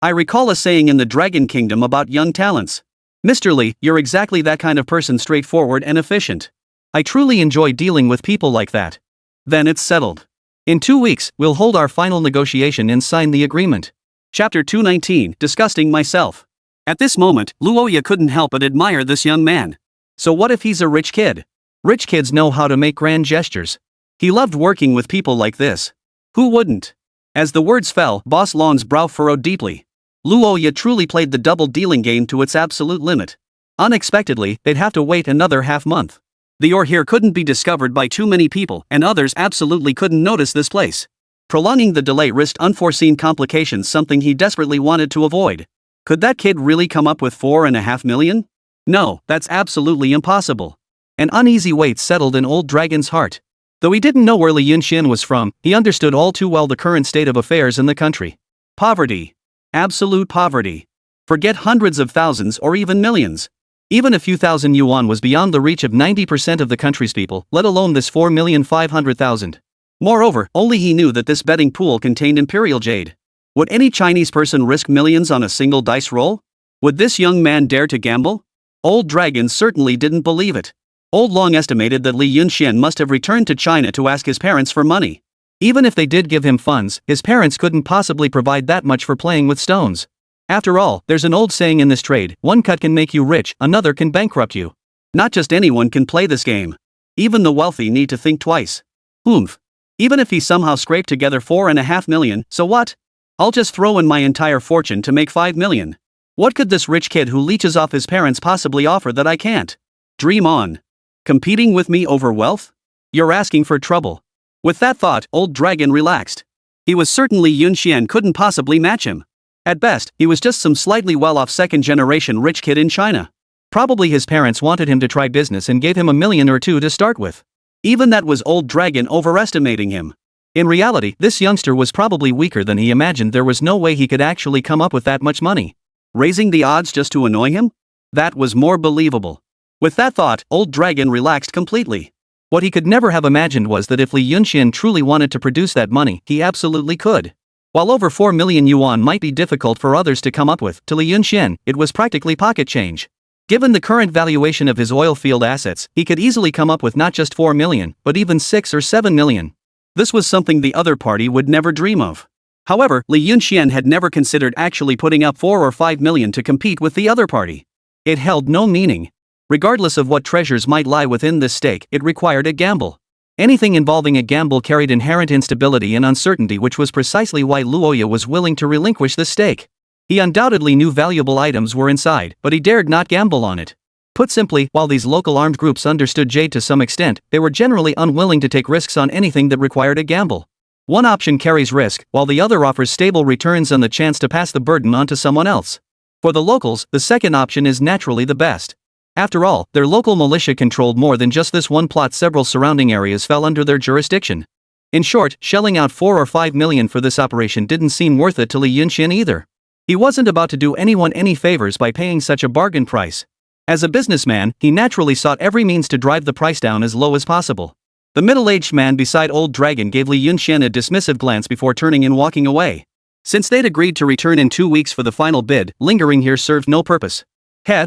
I recall a saying in the Dragon Kingdom about young talents. Mr. Li, you're exactly that kind of person, straightforward and efficient. I truly enjoy dealing with people like that. Then it's settled. In 2 weeks, we'll hold our final negotiation and sign the agreement. Chapter 219, Disgusting Myself. At this moment, Luoya couldn't help but admire this young man. So what if he's a rich kid? Rich kids know how to make grand gestures. He loved working with people like this. Who wouldn't? As the words fell, Boss Long's brow furrowed deeply. Luoya truly played the double-dealing game to its absolute limit. Unexpectedly, they'd have to wait another half-month. The ore here couldn't be discovered by too many people, and others absolutely couldn't notice this place. Prolonging the delay risked unforeseen complications, something he desperately wanted to avoid. Could that kid really come up with 4.5 million? No, that's absolutely impossible. An uneasy weight settled in Old Dragon's heart. Though he didn't know where Li Yunxian was from, he understood all too well the current state of affairs in the country. Poverty. Absolute poverty. Forget hundreds of thousands or even millions. Even a few thousand yuan was beyond the reach of 90% of the country's people, let alone this 4,500,000. Moreover, only he knew that this betting pool contained imperial jade. Would any Chinese person risk millions on a single dice roll? Would this young man dare to gamble? Old Dragon certainly didn't believe it. Old Long estimated that Li Yunxian must have returned to China to ask his parents for money. Even if they did give him funds, his parents couldn't possibly provide that much for playing with stones. After all, there's an old saying in this trade, one cut can make you rich, another can bankrupt you. Not just anyone can play this game. Even the wealthy need to think twice. Even if he somehow scraped together 4.5 million, so what? I'll just throw in my entire fortune to make 5 million. What could this rich kid who leeches off his parents possibly offer that I can't? Dream on. Competing with me over wealth? You're asking for trouble. With that thought, Old Dragon relaxed. He was certain Li Yunxian couldn't possibly match him. At best, he was just some slightly well-off second-generation rich kid in China. Probably his parents wanted him to try business and gave him $1 million or $2 million to start with. Even that was Old Dragon overestimating him. In reality, this youngster was probably weaker than he imagined. There was no way he could actually come up with that much money. Raising the odds just to annoy him? That was more believable. With that thought, Old Dragon relaxed completely. What he could never have imagined was that if Li Yunxian truly wanted to produce that money, he absolutely could. While over 4 million yuan might be difficult for others to come up with, to Li Yunxian, it was practically pocket change. Given the current valuation of his oil field assets, he could easily come up with not just 4 million, but even 6 or 7 million. This was something the other party would never dream of. However, Li Yunxian had never considered actually putting up 4 or 5 million to compete with the other party. It held no meaning. Regardless of what treasures might lie within this stake, it required a gamble. Anything involving a gamble carried inherent instability and uncertainty, which was precisely why Luoya was willing to relinquish the stake. He undoubtedly knew valuable items were inside, but he dared not gamble on it. Put simply, while these local armed groups understood jade to some extent, they were generally unwilling to take risks on anything that required a gamble. One option carries risk, while the other offers stable returns and the chance to pass the burden on to someone else. For the locals, the second option is naturally the best. After all, their local militia controlled more than just this one plot. Several surrounding areas fell under their jurisdiction. In short, shelling out 4 or 5 million for this operation didn't seem worth it to Li Yunxian either. He wasn't about to do anyone any favors by paying such a bargain price. As a businessman, he naturally sought every means to drive the price down as low as possible. The middle-aged man beside Old Dragon gave Li Yunxian a dismissive glance before turning and walking away. Since they'd agreed to return in 2 weeks for the final bid, lingering here served no purpose.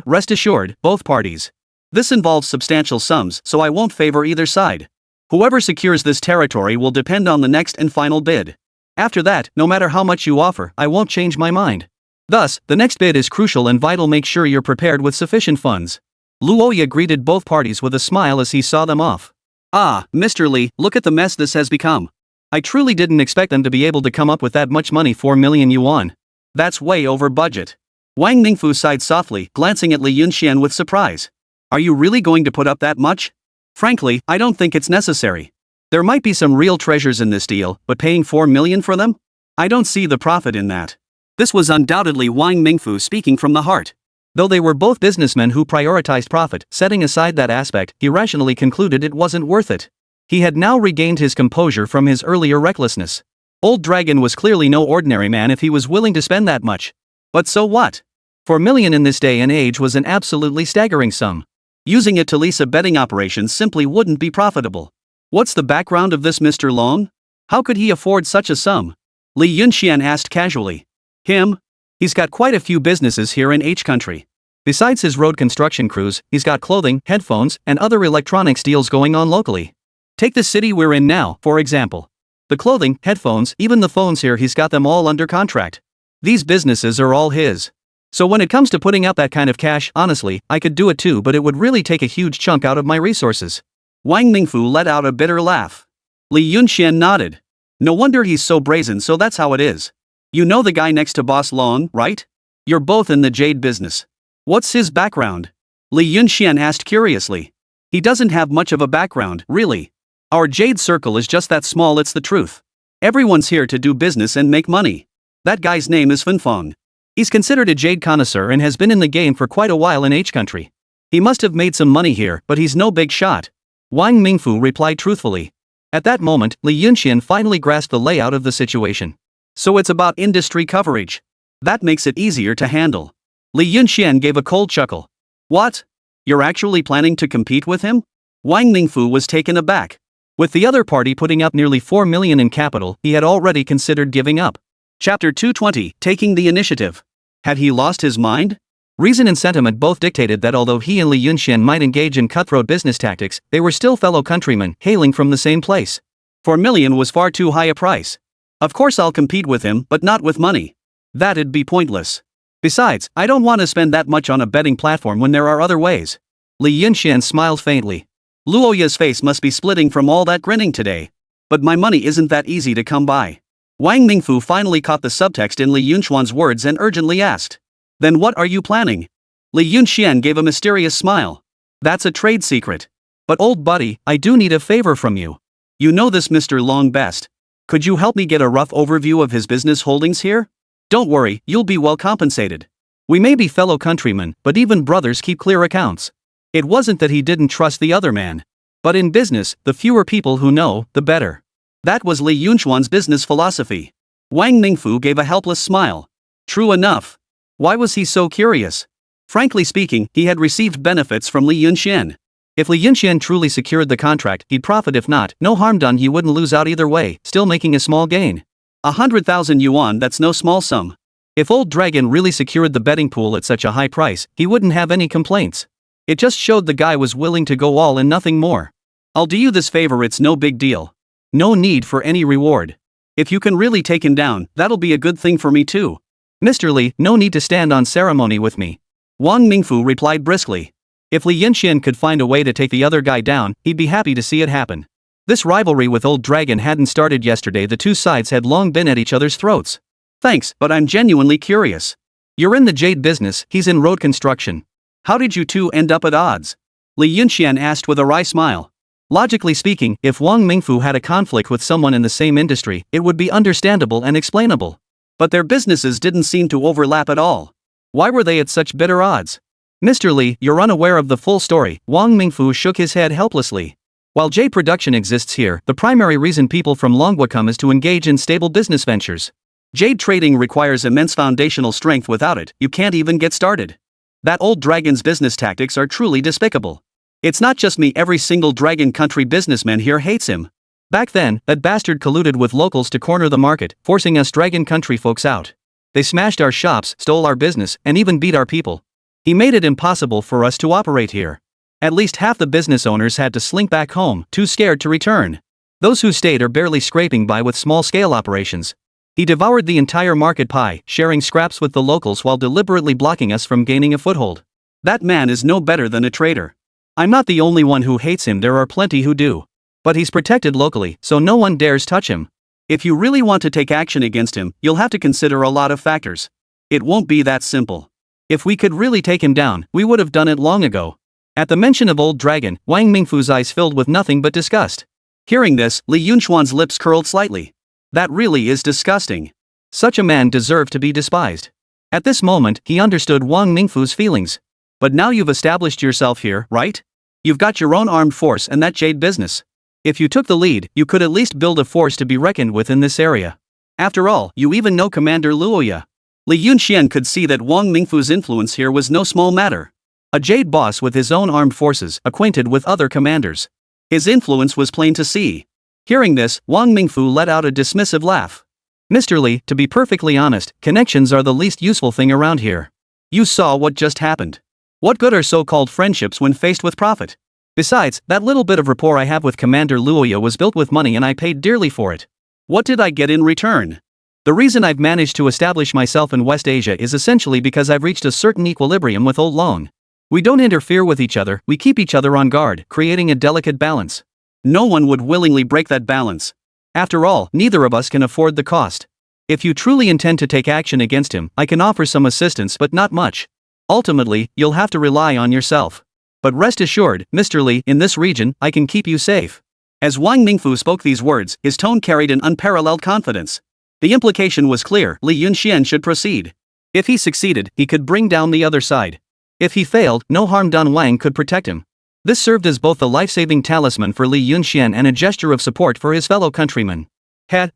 Rest assured, both parties. This involves substantial sums, so I won't favor either side. Whoever secures this territory will depend on the next and final bid. After that, no matter how much you offer, I won't change my mind. Thus, the next bid is crucial and vital. Make sure you're prepared with sufficient funds. Luoya greeted both parties with a smile as he saw them off. Ah, Mr. Li, look at the mess this has become. I truly didn't expect them to be able to come up with that much money, 4 million yuan. That's way over budget. Wang Ningfu sighed softly, glancing at Li Yunxian with surprise. Are you really going to put up that much? Frankly, I don't think it's necessary. There might be some real treasures in this deal, but paying 4 million for them? I don't see the profit in that. This was undoubtedly Wang Ningfu speaking from the heart. Though they were both businessmen who prioritized profit, setting aside that aspect, he rationally concluded it wasn't worth it. He had now regained his composure from his earlier recklessness. Old Dragon was clearly no ordinary man if he was willing to spend that much. But so what? 4 million in this day and age was an absolutely staggering sum. Using it to lease a betting operation simply wouldn't be profitable. What's the background of this Mr. Long? How could he afford such a sum? Li Yunxian asked casually. Him? He's got quite a few businesses here in H country. Besides his road construction crews, he's got clothing, headphones, and other electronics deals going on locally. Take the city we're in now, for example. The clothing, headphones, even the phones here, he's got them all under contract. These businesses are all his. So when it comes to putting out that kind of cash, honestly, I could do it too, but it would really take a huge chunk out of my resources. Wang Ningfu let out a bitter laugh. Li Yunxian nodded. No wonder he's so brazen, so that's how it is. You know the guy next to Boss Long, right? You're both in the jade business. What's his background? Li Yunxian asked curiously. He doesn't have much of a background, really. Our jade circle is just that small, it's the truth. Everyone's here to do business and make money. That guy's name is Fenfeng. He's considered a jade connoisseur and has been in the game for quite a while in H country. He must have made some money here, but he's no big shot. Wang Ningfu replied truthfully. At that moment, Li Yunxian finally grasped the layout of the situation. So it's about industry coverage. That makes it easier to handle. Li Yunxian gave a cold chuckle. What? You're actually planning to compete with him? Wang Ningfu was taken aback. With the other party putting up nearly 4 million in capital, he had already considered giving up. Chapter 220, Taking the Initiative. Had he lost his mind? Reason and sentiment both dictated that although he and Li Yunxian might engage in cutthroat business tactics, they were still fellow countrymen, hailing from the same place. 4 million was far too high a price. Of course I'll compete with him, but not with money. That'd be pointless. Besides, I don't want to spend that much on a betting platform when there are other ways. Li Yunxian smiled faintly. Luoya's face must be splitting from all that grinning today. But my money isn't that easy to come by. Wang Ningfu finally caught the subtext in Li Yunxian's words and urgently asked. Then what are you planning? Li Yunxian gave a mysterious smile. That's a trade secret. But old buddy, I do need a favor from you. You know this Mr. Long best. Could you help me get a rough overview of his business holdings here? Don't worry, you'll be well compensated. We may be fellow countrymen, but even brothers keep clear accounts. It wasn't that he didn't trust the other man. But in business, the fewer people who know, the better. That was Li Yunxian's business philosophy. Wang Ningfu gave a helpless smile. True enough. Why was he so curious? Frankly speaking, he had received benefits from Li Yunxian. If Li Yunxian truly secured the contract, he'd profit. If not, no harm done, he wouldn't lose out either way, still making a small gain. 100,000 yuan, that's no small sum. If Old Dragon really secured the betting pool at such a high price, he wouldn't have any complaints. It just showed the guy was willing to go all and nothing more. I'll do you this favor, it's no big deal. No need for any reward. If you can really take him down, that'll be a good thing for me too. Mr. Li, no need to stand on ceremony with me. Wang Ningfu replied briskly. If Li Yunxian could find a way to take the other guy down, he'd be happy to see it happen. This rivalry with Old Dragon hadn't started yesterday, the two sides had long been at each other's throats. Thanks, but I'm genuinely curious. You're in the jade business, he's in road construction. How did you two end up at odds? Li Yunxian asked with a wry smile. Logically speaking, if Wang Ningfu had a conflict with someone in the same industry, it would be understandable and explainable. But their businesses didn't seem to overlap at all. Why were they at such bitter odds? Mr. Li, you're unaware of the full story. Wang Ningfu shook his head helplessly. While jade production exists here, the primary reason people from Longhua come is to engage in stable business ventures. Jade trading requires immense foundational strength. Without it, you can't even get started. That old dragon's business tactics are truly despicable. It's not just me, every single dragon country businessman here hates him. Back then, that bastard colluded with locals to corner the market, forcing us dragon country folks out. They smashed our shops, stole our business, and even beat our people. He made it impossible for us to operate here. At least half the business owners had to slink back home, too scared to return. Those who stayed are barely scraping by with small-scale operations. He devoured the entire market pie, sharing scraps with the locals while deliberately blocking us from gaining a foothold. That man is no better than a traitor. I'm not the only one who hates him, there are plenty who do. But he's protected locally, so no one dares touch him. If you really want to take action against him, you'll have to consider a lot of factors. It won't be that simple. If we could really take him down, we would have done it long ago. At the mention of Old Dragon, Wang Mingfu's eyes filled with nothing but disgust. Hearing this, Li Yunxuan's lips curled slightly. That really is disgusting. Such a man deserved to be despised. At this moment, he understood Wang Mingfu's feelings. But now you've established yourself here, right? You've got your own armed force and that jade business. If you took the lead, you could at least build a force to be reckoned with in this area. After all, you even know Commander Luoya. Li Yunxian could see that Wang Mingfu's influence here was no small matter. A jade boss with his own armed forces, acquainted with other commanders. His influence was plain to see. Hearing this, Wang Mingfu let out a dismissive laugh. Mr. Li, to be perfectly honest, connections are the least useful thing around here. You saw what just happened. What good are so-called friendships when faced with profit? Besides, that little bit of rapport I have with Commander Luoya was built with money and I paid dearly for it. What did I get in return? The reason I've managed to establish myself in West Asia is essentially because I've reached a certain equilibrium with Old Long. We don't interfere with each other, we keep each other on guard, creating a delicate balance. No one would willingly break that balance. After all, neither of us can afford the cost. If you truly intend to take action against him, I can offer some assistance but not much. Ultimately, you'll have to rely on yourself. But rest assured, Mr. Li, in this region, I can keep you safe. As Wang Mingfu spoke these words, his tone carried an unparalleled confidence. The implication was clear, Li Yunxian should proceed. If he succeeded, he could bring down the other side. If he failed, no harm done. Wang could protect him. This served as both a life-saving talisman for Li Yunxian and a gesture of support for his fellow countrymen.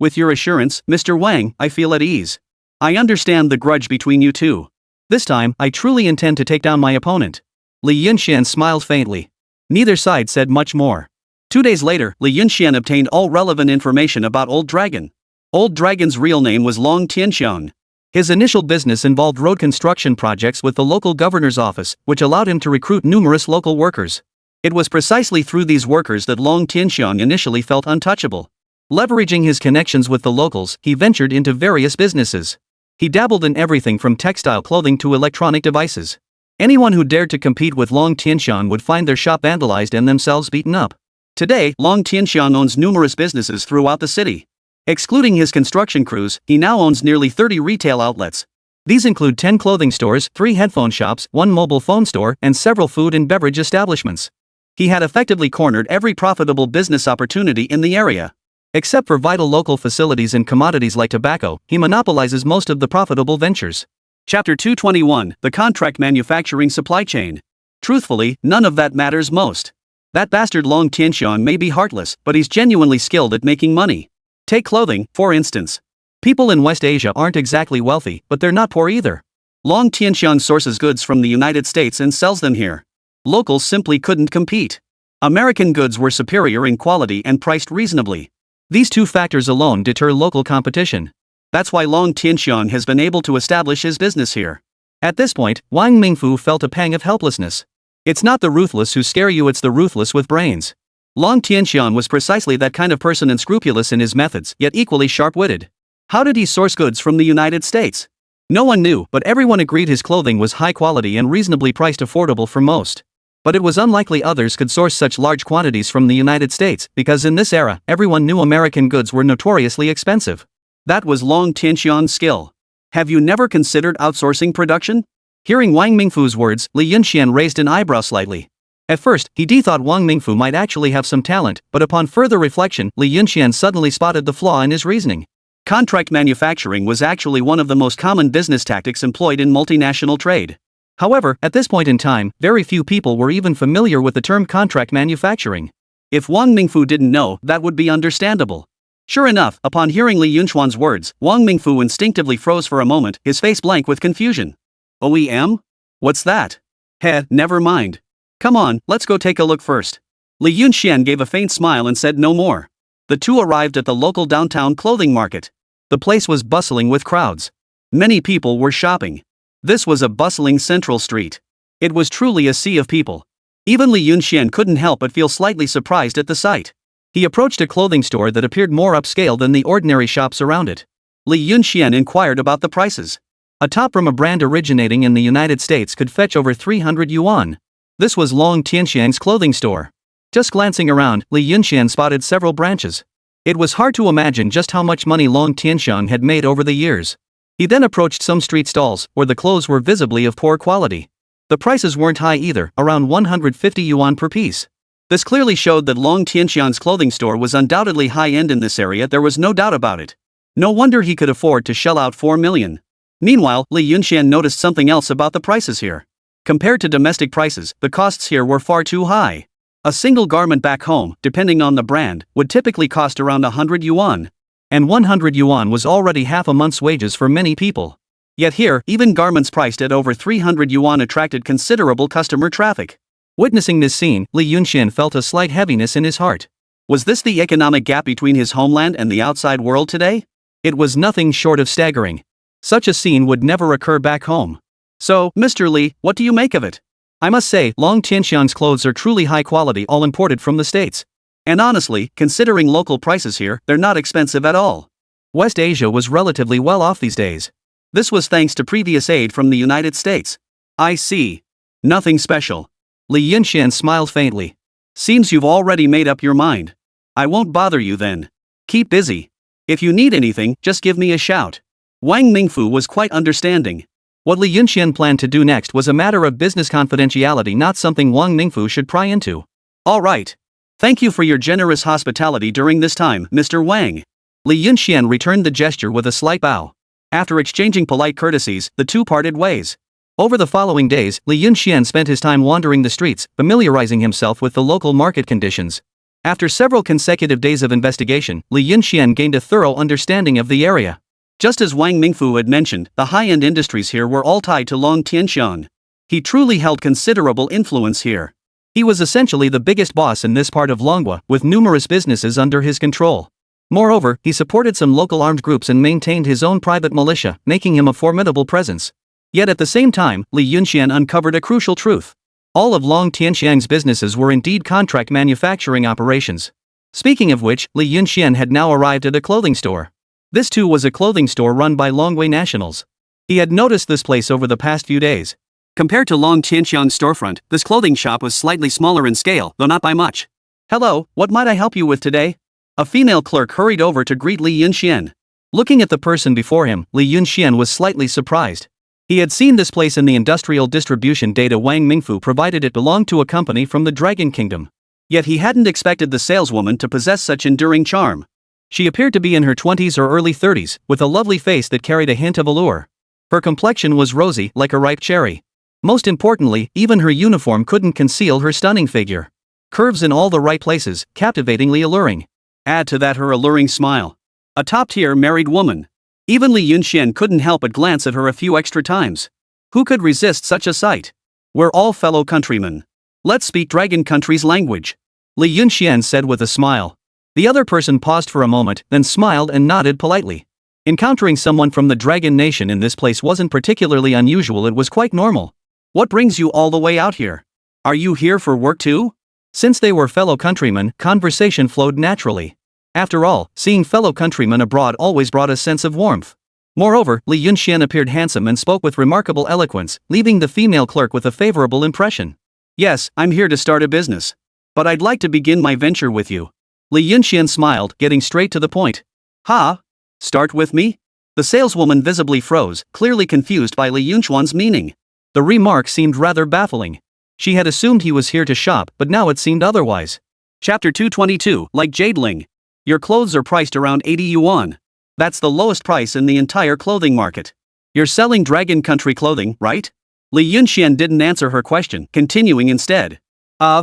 With your assurance, Mr. Wang, I feel at ease. I understand the grudge between you two. This time, I truly intend to take down my opponent. Li Yunxian smiled faintly. Neither side said much more. 2 days later, Li Yunxian obtained all relevant information about Old Dragon. Old Dragon's real name was Long Tianxiang. His initial business involved road construction projects with the local governor's office, which allowed him to recruit numerous local workers. It was precisely through these workers that Long Tianxiang initially felt untouchable. Leveraging his connections with the locals, he ventured into various businesses. He dabbled in everything from textile clothing to electronic devices. Anyone who dared to compete with Long Tianxiang would find their shop vandalized and themselves beaten up. Today, Long Tianxiang owns numerous businesses throughout the city. Excluding his construction crews, he now owns nearly 30 retail outlets. These include 10 clothing stores, 3 headphone shops, 1 mobile phone store, and several food and beverage establishments. He had effectively cornered every profitable business opportunity in the area. Except for vital local facilities and commodities like tobacco, he monopolizes most of the profitable ventures. Chapter 221, The Contract Manufacturing Supply Chain. Truthfully, none of that matters most. That bastard Long Tianxiang may be heartless, but he's genuinely skilled at making money. Take clothing, for instance. People in West Asia aren't exactly wealthy, but they're not poor either. Long Tianxiang sources goods from the United States and sells them here. Locals simply couldn't compete. American goods were superior in quality and priced reasonably. These two factors alone deter local competition. That's why Long Tianxiang has been able to establish his business here. At this point, Wang Mingfu felt a pang of helplessness. It's not the ruthless who scare you, it's the ruthless with brains. Long Tianxiang was precisely that kind of person, unscrupulous in his methods, yet equally sharp-witted. How did he source goods from the United States? No one knew, but everyone agreed his clothing was high quality and reasonably priced, affordable for most. But it was unlikely others could source such large quantities from the United States, because in this era, everyone knew American goods were notoriously expensive. That was Long Tianxiang's skill. Have you never considered outsourcing production? Hearing Wang Mingfu's words, Li Yunxian raised an eyebrow slightly. At first, he thought Wang Mingfu might actually have some talent, but upon further reflection, Li Yunxian suddenly spotted the flaw in his reasoning. Contract manufacturing was actually one of the most common business tactics employed in multinational trade. However, at this point in time, very few people were even familiar with the term contract manufacturing. If Wang Mingfu didn't know, that would be understandable. Sure enough, upon hearing Li Yunxuan's words, Wang Mingfu instinctively froze for a moment, his face blank with confusion. OEM? What's that? Heh, never mind. Come on, let's go take a look first. Li Yunxian gave a faint smile and said no more. The two arrived at the local downtown clothing market. The place was bustling with crowds. Many people were shopping. This was a bustling central street. It was truly a sea of people. Even Li Yunxian couldn't help but feel slightly surprised at the sight. He approached a clothing store that appeared more upscale than the ordinary shops around it. Li Yunxian inquired about the prices. A top from a brand originating in the United States could fetch over 300 yuan. This was Long Tianxiang's clothing store. Just glancing around, Li Yunxian spotted several branches. It was hard to imagine just how much money Long Tianxiang had made over the years. He then approached some street stalls, where the clothes were visibly of poor quality. The prices weren't high either, around 150 yuan per piece. This clearly showed that Long Tianxiang's clothing store was undoubtedly high-end in this area, there was no doubt about it. No wonder he could afford to shell out 4 million. Meanwhile, Li Yunxian noticed something else about the prices here. Compared to domestic prices, the costs here were far too high. A single garment back home, depending on the brand, would typically cost around 100 yuan. And 100 yuan was already half a month's wages for many people. Yet here, even garments priced at over 300 yuan attracted considerable customer traffic. Witnessing this scene, Li Yunxian felt a slight heaviness in his heart. Was this the economic gap between his homeland and the outside world today? It was nothing short of staggering. Such a scene would never occur back home. So, Mr. Li, what do you make of it? I must say, Long Tianxiang's clothes are truly high quality, all imported from the States. And honestly, considering local prices here, they're not expensive at all. West Asia was relatively well off these days. This was thanks to previous aid from the United States. I see. Nothing special. Li Yunxian smiled faintly. Seems you've already made up your mind. I won't bother you then. Keep busy. If you need anything, just give me a shout. Wang Mingfu was quite understanding. What Li Yunxian planned to do next was a matter of business confidentiality, not something Wang Mingfu should pry into. All right. Thank you for your generous hospitality during this time, Mr. Wang. Li Yunxian returned the gesture with a slight bow. After exchanging polite courtesies, the two parted ways. Over the following days, Li Yunxian spent his time wandering the streets, familiarizing himself with the local market conditions. After several consecutive days of investigation, Li Yunxian gained a thorough understanding of the area. Just as Wang Mingfu had mentioned, the high-end industries here were all tied to Long Tianxiang. He truly held considerable influence here. He was essentially the biggest boss in this part of Manhwa, with numerous businesses under his control. Moreover, he supported some local armed groups and maintained his own private militia, making him a formidable presence. Yet at the same time, Li Yunxian uncovered a crucial truth. All of Long Tianxiang's businesses were indeed contract manufacturing operations. Speaking of which, Li Yunxian had now arrived at a clothing store. This too was a clothing store run by Longwei nationals. He had noticed this place over the past few days. Compared to Long Tianxiang's storefront, this clothing shop was slightly smaller in scale, though not by much. Hello, what might I help you with today? A female clerk hurried over to greet Li Yunxian. Looking at the person before him, Li Yunxian was slightly surprised. He had seen this place in the industrial distribution data Wang Mingfu provided it belonged to a company from the Dragon Kingdom. Yet he hadn't expected the saleswoman to possess such enduring charm. She appeared to be in her 20s or early 30s, with a lovely face that carried a hint of allure. Her complexion was rosy, like a ripe cherry. Most importantly, even her uniform couldn't conceal her stunning figure. Curves in all the right places, captivatingly alluring. Add to that her alluring smile. A top-tier married woman. Even Li Yunxian couldn't help but glance at her a few extra times. Who could resist such a sight? We're all fellow countrymen. Let's speak Dragon Country's language. Li Yunxian said with a smile. The other person paused for a moment, then smiled and nodded politely. Encountering someone from the Dragon Nation in this place wasn't particularly unusual, it was quite normal. What brings you all the way out here? Are you here for work too? Since they were fellow countrymen, conversation flowed naturally. After all, seeing fellow countrymen abroad always brought a sense of warmth. Moreover, Li Yunxian appeared handsome and spoke with remarkable eloquence, leaving the female clerk with a favorable impression. Yes, I'm here to start a business. But I'd like to begin my venture with you. Li Yunxian smiled, getting straight to the point. Ha? Start with me? The saleswoman visibly froze, clearly confused by Li Yunxuan's meaning. The remark seemed rather baffling. She had assumed he was here to shop, but now it seemed otherwise. Chapter 222, like Jadeling. Your clothes are priced around 80 yuan. That's the lowest price in the entire clothing market. You're selling Dragon Country clothing, right? Li Yunxian didn't answer her question, continuing instead.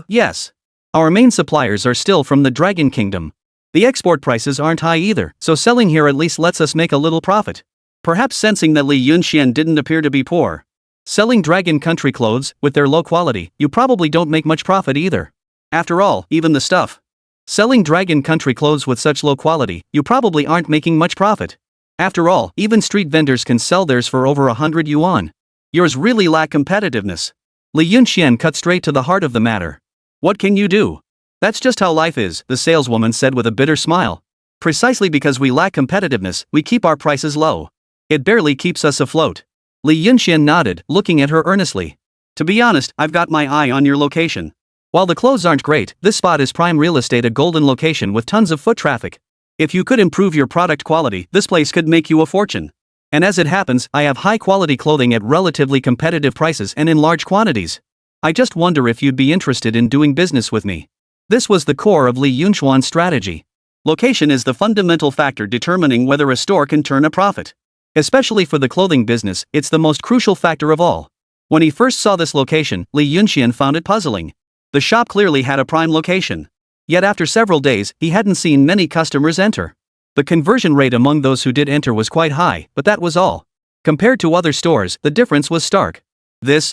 Yes. Our main suppliers are still from the Dragon Kingdom. The export prices aren't high either, so selling here at least lets us make a little profit. Perhaps sensing that Li Yunxian didn't appear to be poor. Selling dragon country clothes, with their low quality, you probably don't make much profit either. After all, even the stuff. Selling dragon country clothes with such low quality, you probably aren't making much profit. After all, even street vendors can sell theirs for over 100 yuan. Yours really lack competitiveness. Li Yunxian cut straight to the heart of the matter. What can you do? That's just how life is, the saleswoman said with a bitter smile. Precisely because we lack competitiveness, we keep our prices low. It barely keeps us afloat. Li Yunxian nodded, looking at her earnestly. To be honest, I've got my eye on your location. While the clothes aren't great, this spot is prime real estate, a golden location with tons of foot traffic. If you could improve your product quality, this place could make you a fortune. And as it happens, I have high quality clothing at relatively competitive prices and in large quantities. I just wonder if you'd be interested in doing business with me. This was the core of Li Yunxian's strategy. Location is the fundamental factor determining whether a store can turn a profit. Especially for the clothing business, it's the most crucial factor of all. When he first saw this location, Li Yunxian found it puzzling. The shop clearly had a prime location. Yet after several days, he hadn't seen many customers enter. The conversion rate among those who did enter was quite high, but that was all. Compared to other stores, the difference was stark.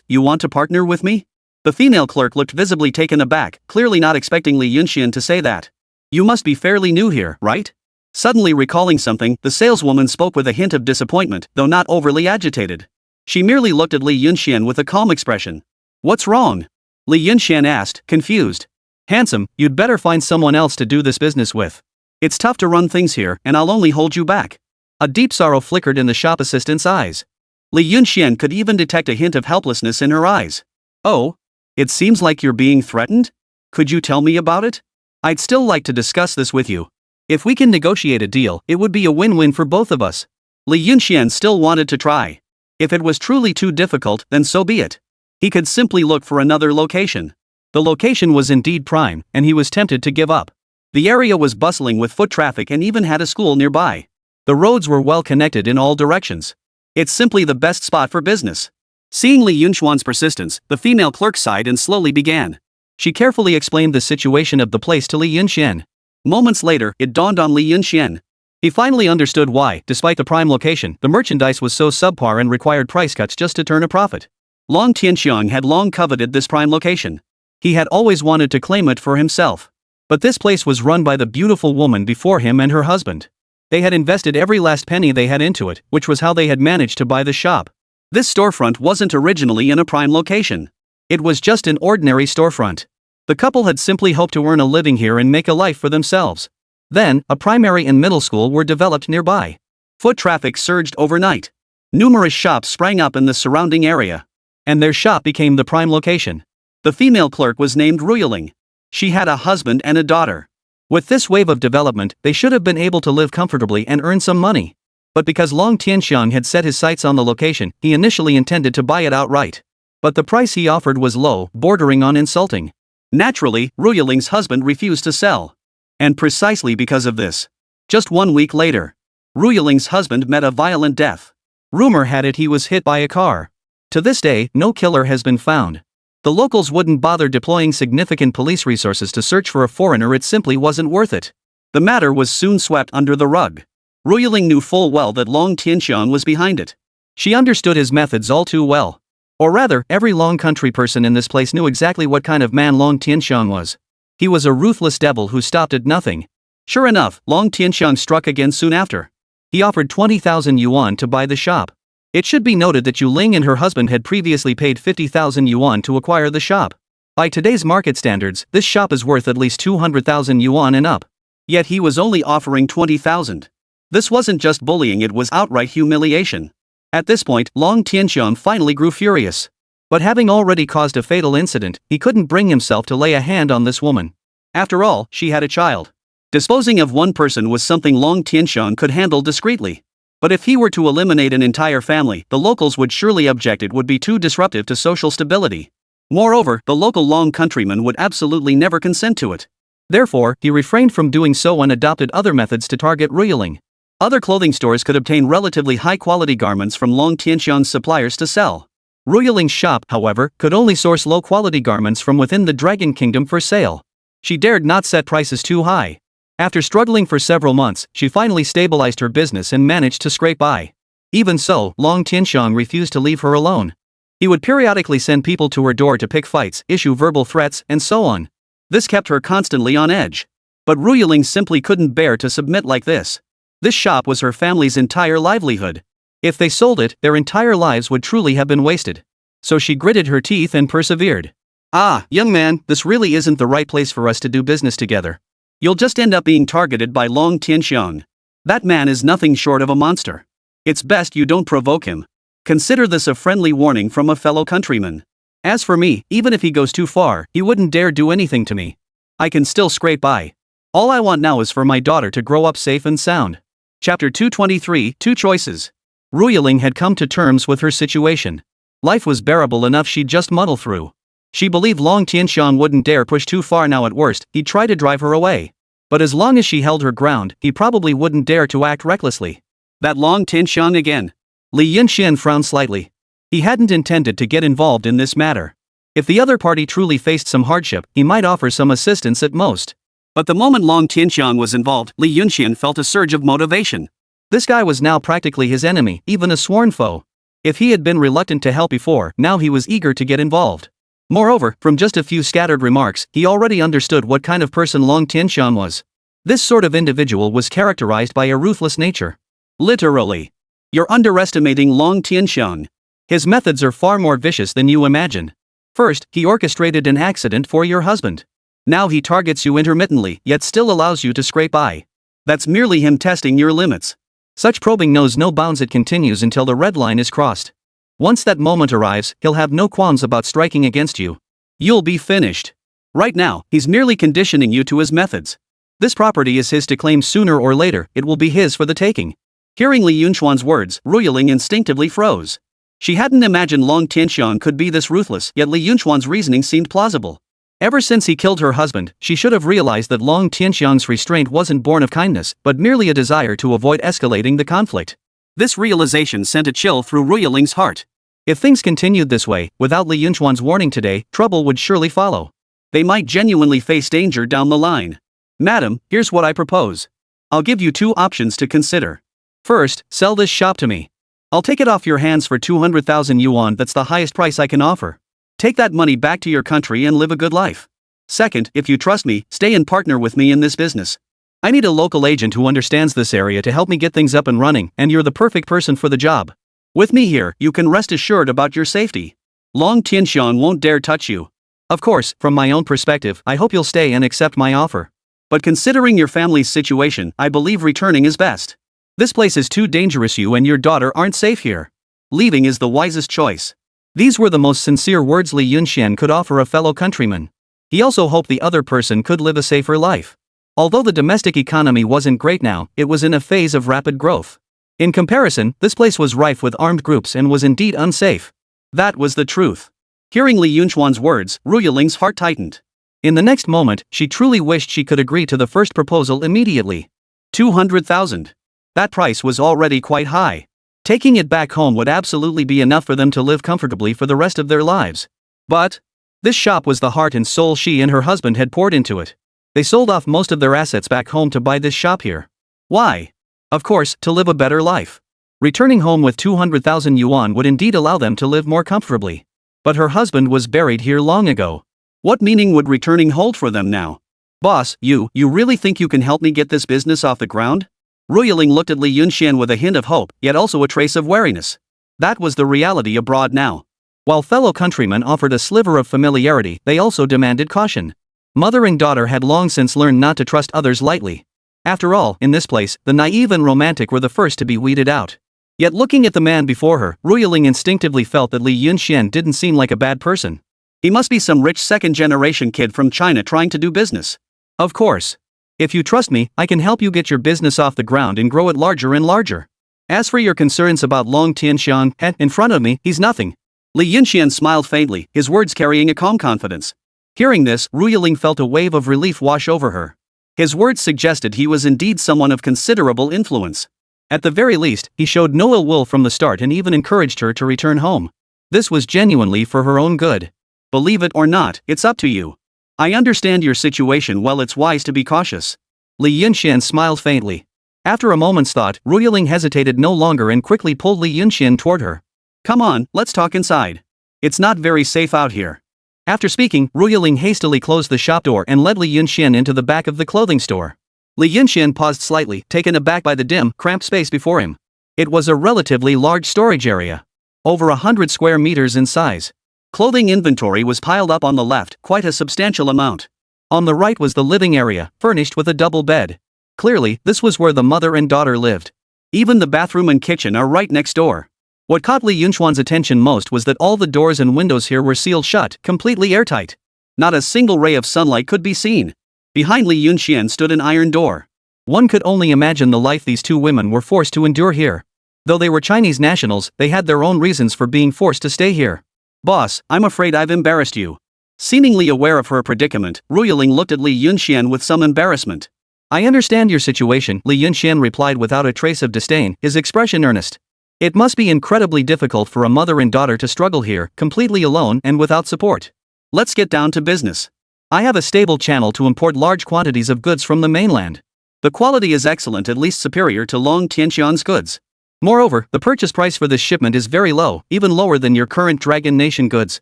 You want to partner with me? The female clerk looked visibly taken aback, clearly not expecting Li Yunxian to say that. You must be fairly new here, right? Suddenly recalling something, the saleswoman spoke with a hint of disappointment, though not overly agitated. She merely looked at Li Yunxian with a calm expression. What's wrong? Li Yunxian asked, confused. Handsome, you'd better find someone else to do this business with. It's tough to run things here, and I'll only hold you back. A deep sorrow flickered in the shop assistant's eyes. Li Yunxian could even detect a hint of helplessness in her eyes. Oh? It seems like you're being threatened? Could you tell me about it? I'd still like to discuss this with you. If we can negotiate a deal, it would be a win-win for both of us. Li Yunxian still wanted to try. If it was truly too difficult, then so be it. He could simply look for another location. The location was indeed prime, and he was tempted to give up. The area was bustling with foot traffic and even had a school nearby. The roads were well connected in all directions. It's simply the best spot for business. Seeing Li Yunxian's persistence, the female clerk sighed and slowly began. She carefully explained the situation of the place to Li Yunxian. Moments later, it dawned on Li Yunxian. He finally understood why, despite the prime location, the merchandise was so subpar and required price cuts just to turn a profit. Long Tianxiang had long coveted this prime location. He had always wanted to claim it for himself. But this place was run by the beautiful woman before him and her husband. They had invested every last penny they had into it, which was how they had managed to buy the shop. This storefront wasn't originally in a prime location. It was just an ordinary storefront. The couple had simply hoped to earn a living here and make a life for themselves. Then, a primary and middle school were developed nearby. Foot traffic surged overnight. Numerous shops sprang up in the surrounding area. And their shop became the prime location. The female clerk was named Ruiling. She had a husband and a daughter. With this wave of development, they should have been able to live comfortably and earn some money. But because Long Tianxiang had set his sights on the location, he initially intended to buy it outright. But the price he offered was low, bordering on insulting. Naturally, Ruiling's husband refused to sell. And precisely because of this. Just 1 week later, Ruiling's husband met a violent death. Rumor had it he was hit by a car. To this day, no killer has been found. The locals wouldn't bother deploying significant police resources to search for a foreigner, it simply wasn't worth it. The matter was soon swept under the rug. Ruiling knew full well that Long Tianxiang was behind it. She understood his methods all too well. Or rather, every Long country person in this place knew exactly what kind of man Long Tianxiang was. He was a ruthless devil who stopped at nothing. Sure enough, Long Tianxiang struck again soon after. He offered 20,000 yuan to buy the shop. It should be noted that Yu Ling and her husband had previously paid 50,000 yuan to acquire the shop. By today's market standards, this shop is worth at least 200,000 yuan and up. Yet he was only offering 20,000. This wasn't just bullying, it was outright humiliation. At this point, Long Tianxiang finally grew furious. But having already caused a fatal incident, he couldn't bring himself to lay a hand on this woman. After all, she had a child. Disposing of one person was something Long Tianxiang could handle discreetly. But if he were to eliminate an entire family, the locals would surely object. It would be too disruptive to social stability. Moreover, the local Long countrymen would absolutely never consent to it. Therefore, he refrained from doing so and adopted other methods to target Ruiling. Other clothing stores could obtain relatively high-quality garments from Long Tianxiang's suppliers to sell. Ruiling's shop, however, could only source low-quality garments from within the Dragon Kingdom for sale. She dared not set prices too high. After struggling for several months, she finally stabilized her business and managed to scrape by. Even so, Long Tianxiang refused to leave her alone. He would periodically send people to her door to pick fights, issue verbal threats, and so on. This kept her constantly on edge. But Ruyaling simply couldn't bear to submit like this. This shop was her family's entire livelihood. If they sold it, their entire lives would truly have been wasted. So she gritted her teeth and persevered. "Ah, young man, this really isn't the right place for us to do business together. You'll just end up being targeted by Long Tianxiang. That man is nothing short of a monster. It's best you don't provoke him. Consider this a friendly warning from a fellow countryman. As for me, even if he goes too far, he wouldn't dare do anything to me. I can still scrape by. All I want now is for my daughter to grow up safe and sound." Chapter 223, Two Choices. Ruyaling had come to terms with her situation. Life was bearable enough, she'd just muddle through. She believed Long Tianxiang wouldn't dare push too far now. At worst, he'd try to drive her away. But as long as she held her ground, he probably wouldn't dare to act recklessly. That Long Tianxiang again. Li Yunxian frowned slightly. He hadn't intended to get involved in this matter. If the other party truly faced some hardship, he might offer some assistance at most. But the moment Long Tianxiang was involved, Li Yunxian felt a surge of motivation. This guy was now practically his enemy, even a sworn foe. If he had been reluctant to help before, now he was eager to get involved. Moreover, from just a few scattered remarks, he already understood what kind of person Long Tianxiang was. This sort of individual was characterized by a ruthless nature. Literally. You're underestimating Long Tianxiang. His methods are far more vicious than you imagine. First, he orchestrated an accident for your husband. Now he targets you intermittently, yet still allows you to scrape by. That's merely him testing your limits. Such probing knows no bounds. It continues until the red line is crossed. Once that moment arrives, he'll have no qualms about striking against you. You'll be finished. Right now, he's merely conditioning you to his methods. This property is his to claim. Sooner or later, it will be his for the taking. Hearing Li Yunxuan's words, Ruyaling instinctively froze. She hadn't imagined Long Tianxiang could be this ruthless, yet Li Yunxuan's reasoning seemed plausible. Ever since he killed her husband, she should have realized that Long Tianxiang's restraint wasn't born of kindness, but merely a desire to avoid escalating the conflict. This realization sent a chill through Ruyaling's heart. If things continued this way, without Li Yunxuan's warning today, trouble would surely follow. They might genuinely face danger down the line. "Madam, here's what I propose. I'll give you two options to consider. First, sell this shop to me. I'll take it off your hands for 200,000 yuan. That's the highest price I can offer. Take that money back to your country and live a good life. Second, if you trust me, stay and partner with me in this business. I need a local agent who understands this area to help me get things up and running, and you're the perfect person for the job. With me here, you can rest assured about your safety. Long Tianxiang won't dare touch you. Of course, from my own perspective, I hope you'll stay and accept my offer. But considering your family's situation, I believe returning is best. This place is too dangerous. You and your daughter aren't safe here. Leaving is the wisest choice." These were the most sincere words Li Yunxian could offer a fellow countryman. He also hoped the other person could live a safer life. Although the domestic economy wasn't great now, it was in a phase of rapid growth. In comparison, this place was rife with armed groups and was indeed unsafe. That was the truth. Hearing Li Yunxuan's words, Ruyaling's heart tightened. In the next moment, she truly wished she could agree to the first proposal immediately. 200,000. That price was already quite high. Taking it back home would absolutely be enough for them to live comfortably for the rest of their lives. But this shop was the heart and soul she and her husband had poured into it. They sold off most of their assets back home to buy this shop here. Why? Of course, to live a better life. Returning home with 200,000 yuan would indeed allow them to live more comfortably. But her husband was buried here long ago. What meaning would returning hold for them now? "Boss, you really think you can help me get this business off the ground?" Ruyaling looked at Li Yunxian with a hint of hope, yet also a trace of wariness. That was the reality abroad now. While fellow countrymen offered a sliver of familiarity, they also demanded caution. Mother and daughter had long since learned not to trust others lightly. After all, in this place, the naive and romantic were the first to be weeded out. Yet looking at the man before her, Ruyaling instinctively felt that Li Yunxian didn't seem like a bad person. He must be some rich second-generation kid from China trying to do business. Of course. If you trust me, I can help you get your business off the ground and grow it larger and larger. As for your concerns about Long Tianxiang, in front of me, he's nothing. Li Yunxian smiled faintly, his words carrying a calm confidence. Hearing this, Ruyaling felt a wave of relief wash over her. His words suggested he was indeed someone of considerable influence. At the very least, he showed no ill will from the start and even encouraged her to return home. This was genuinely for her own good. Believe it or not, it's up to you. I understand your situation. Well, it's wise to be cautious. Li Yunxian smiled faintly. After a moment's thought, Ruiling hesitated no longer and quickly pulled Li Yunxian toward her. Come on, let's talk inside. It's not very safe out here. After speaking, Ruiling hastily closed the shop door and led Li Yunxian into the back of the clothing store. Li Yunxian paused slightly, taken aback by the dim, cramped space before him. It was a relatively large storage area. Over 100 square meters in size. Clothing inventory was piled up on the left, quite a substantial amount. On the right was the living area, furnished with a double bed. Clearly, this was where the mother and daughter lived. Even the bathroom and kitchen are right next door. What caught Li Yunxuan's attention most was that all the doors and windows here were sealed shut, completely airtight. Not a single ray of sunlight could be seen. Behind Li Yunxian stood an iron door. One could only imagine the life these two women were forced to endure here. Though they were Chinese nationals, they had their own reasons for being forced to stay here. Boss, I'm afraid I've embarrassed you. Seemingly aware of her predicament, Ruiling looked at Li Yunxian with some embarrassment. I understand your situation, Li Yunxian replied without a trace of disdain, his expression earnest. It must be incredibly difficult for a mother and daughter to struggle here, completely alone and without support. Let's get down to business. I have a stable channel to import large quantities of goods from the mainland. The quality is excellent, at least superior to Long Tianxian's goods. Moreover, the purchase price for this shipment is very low, even lower than your current Dragon Nation goods.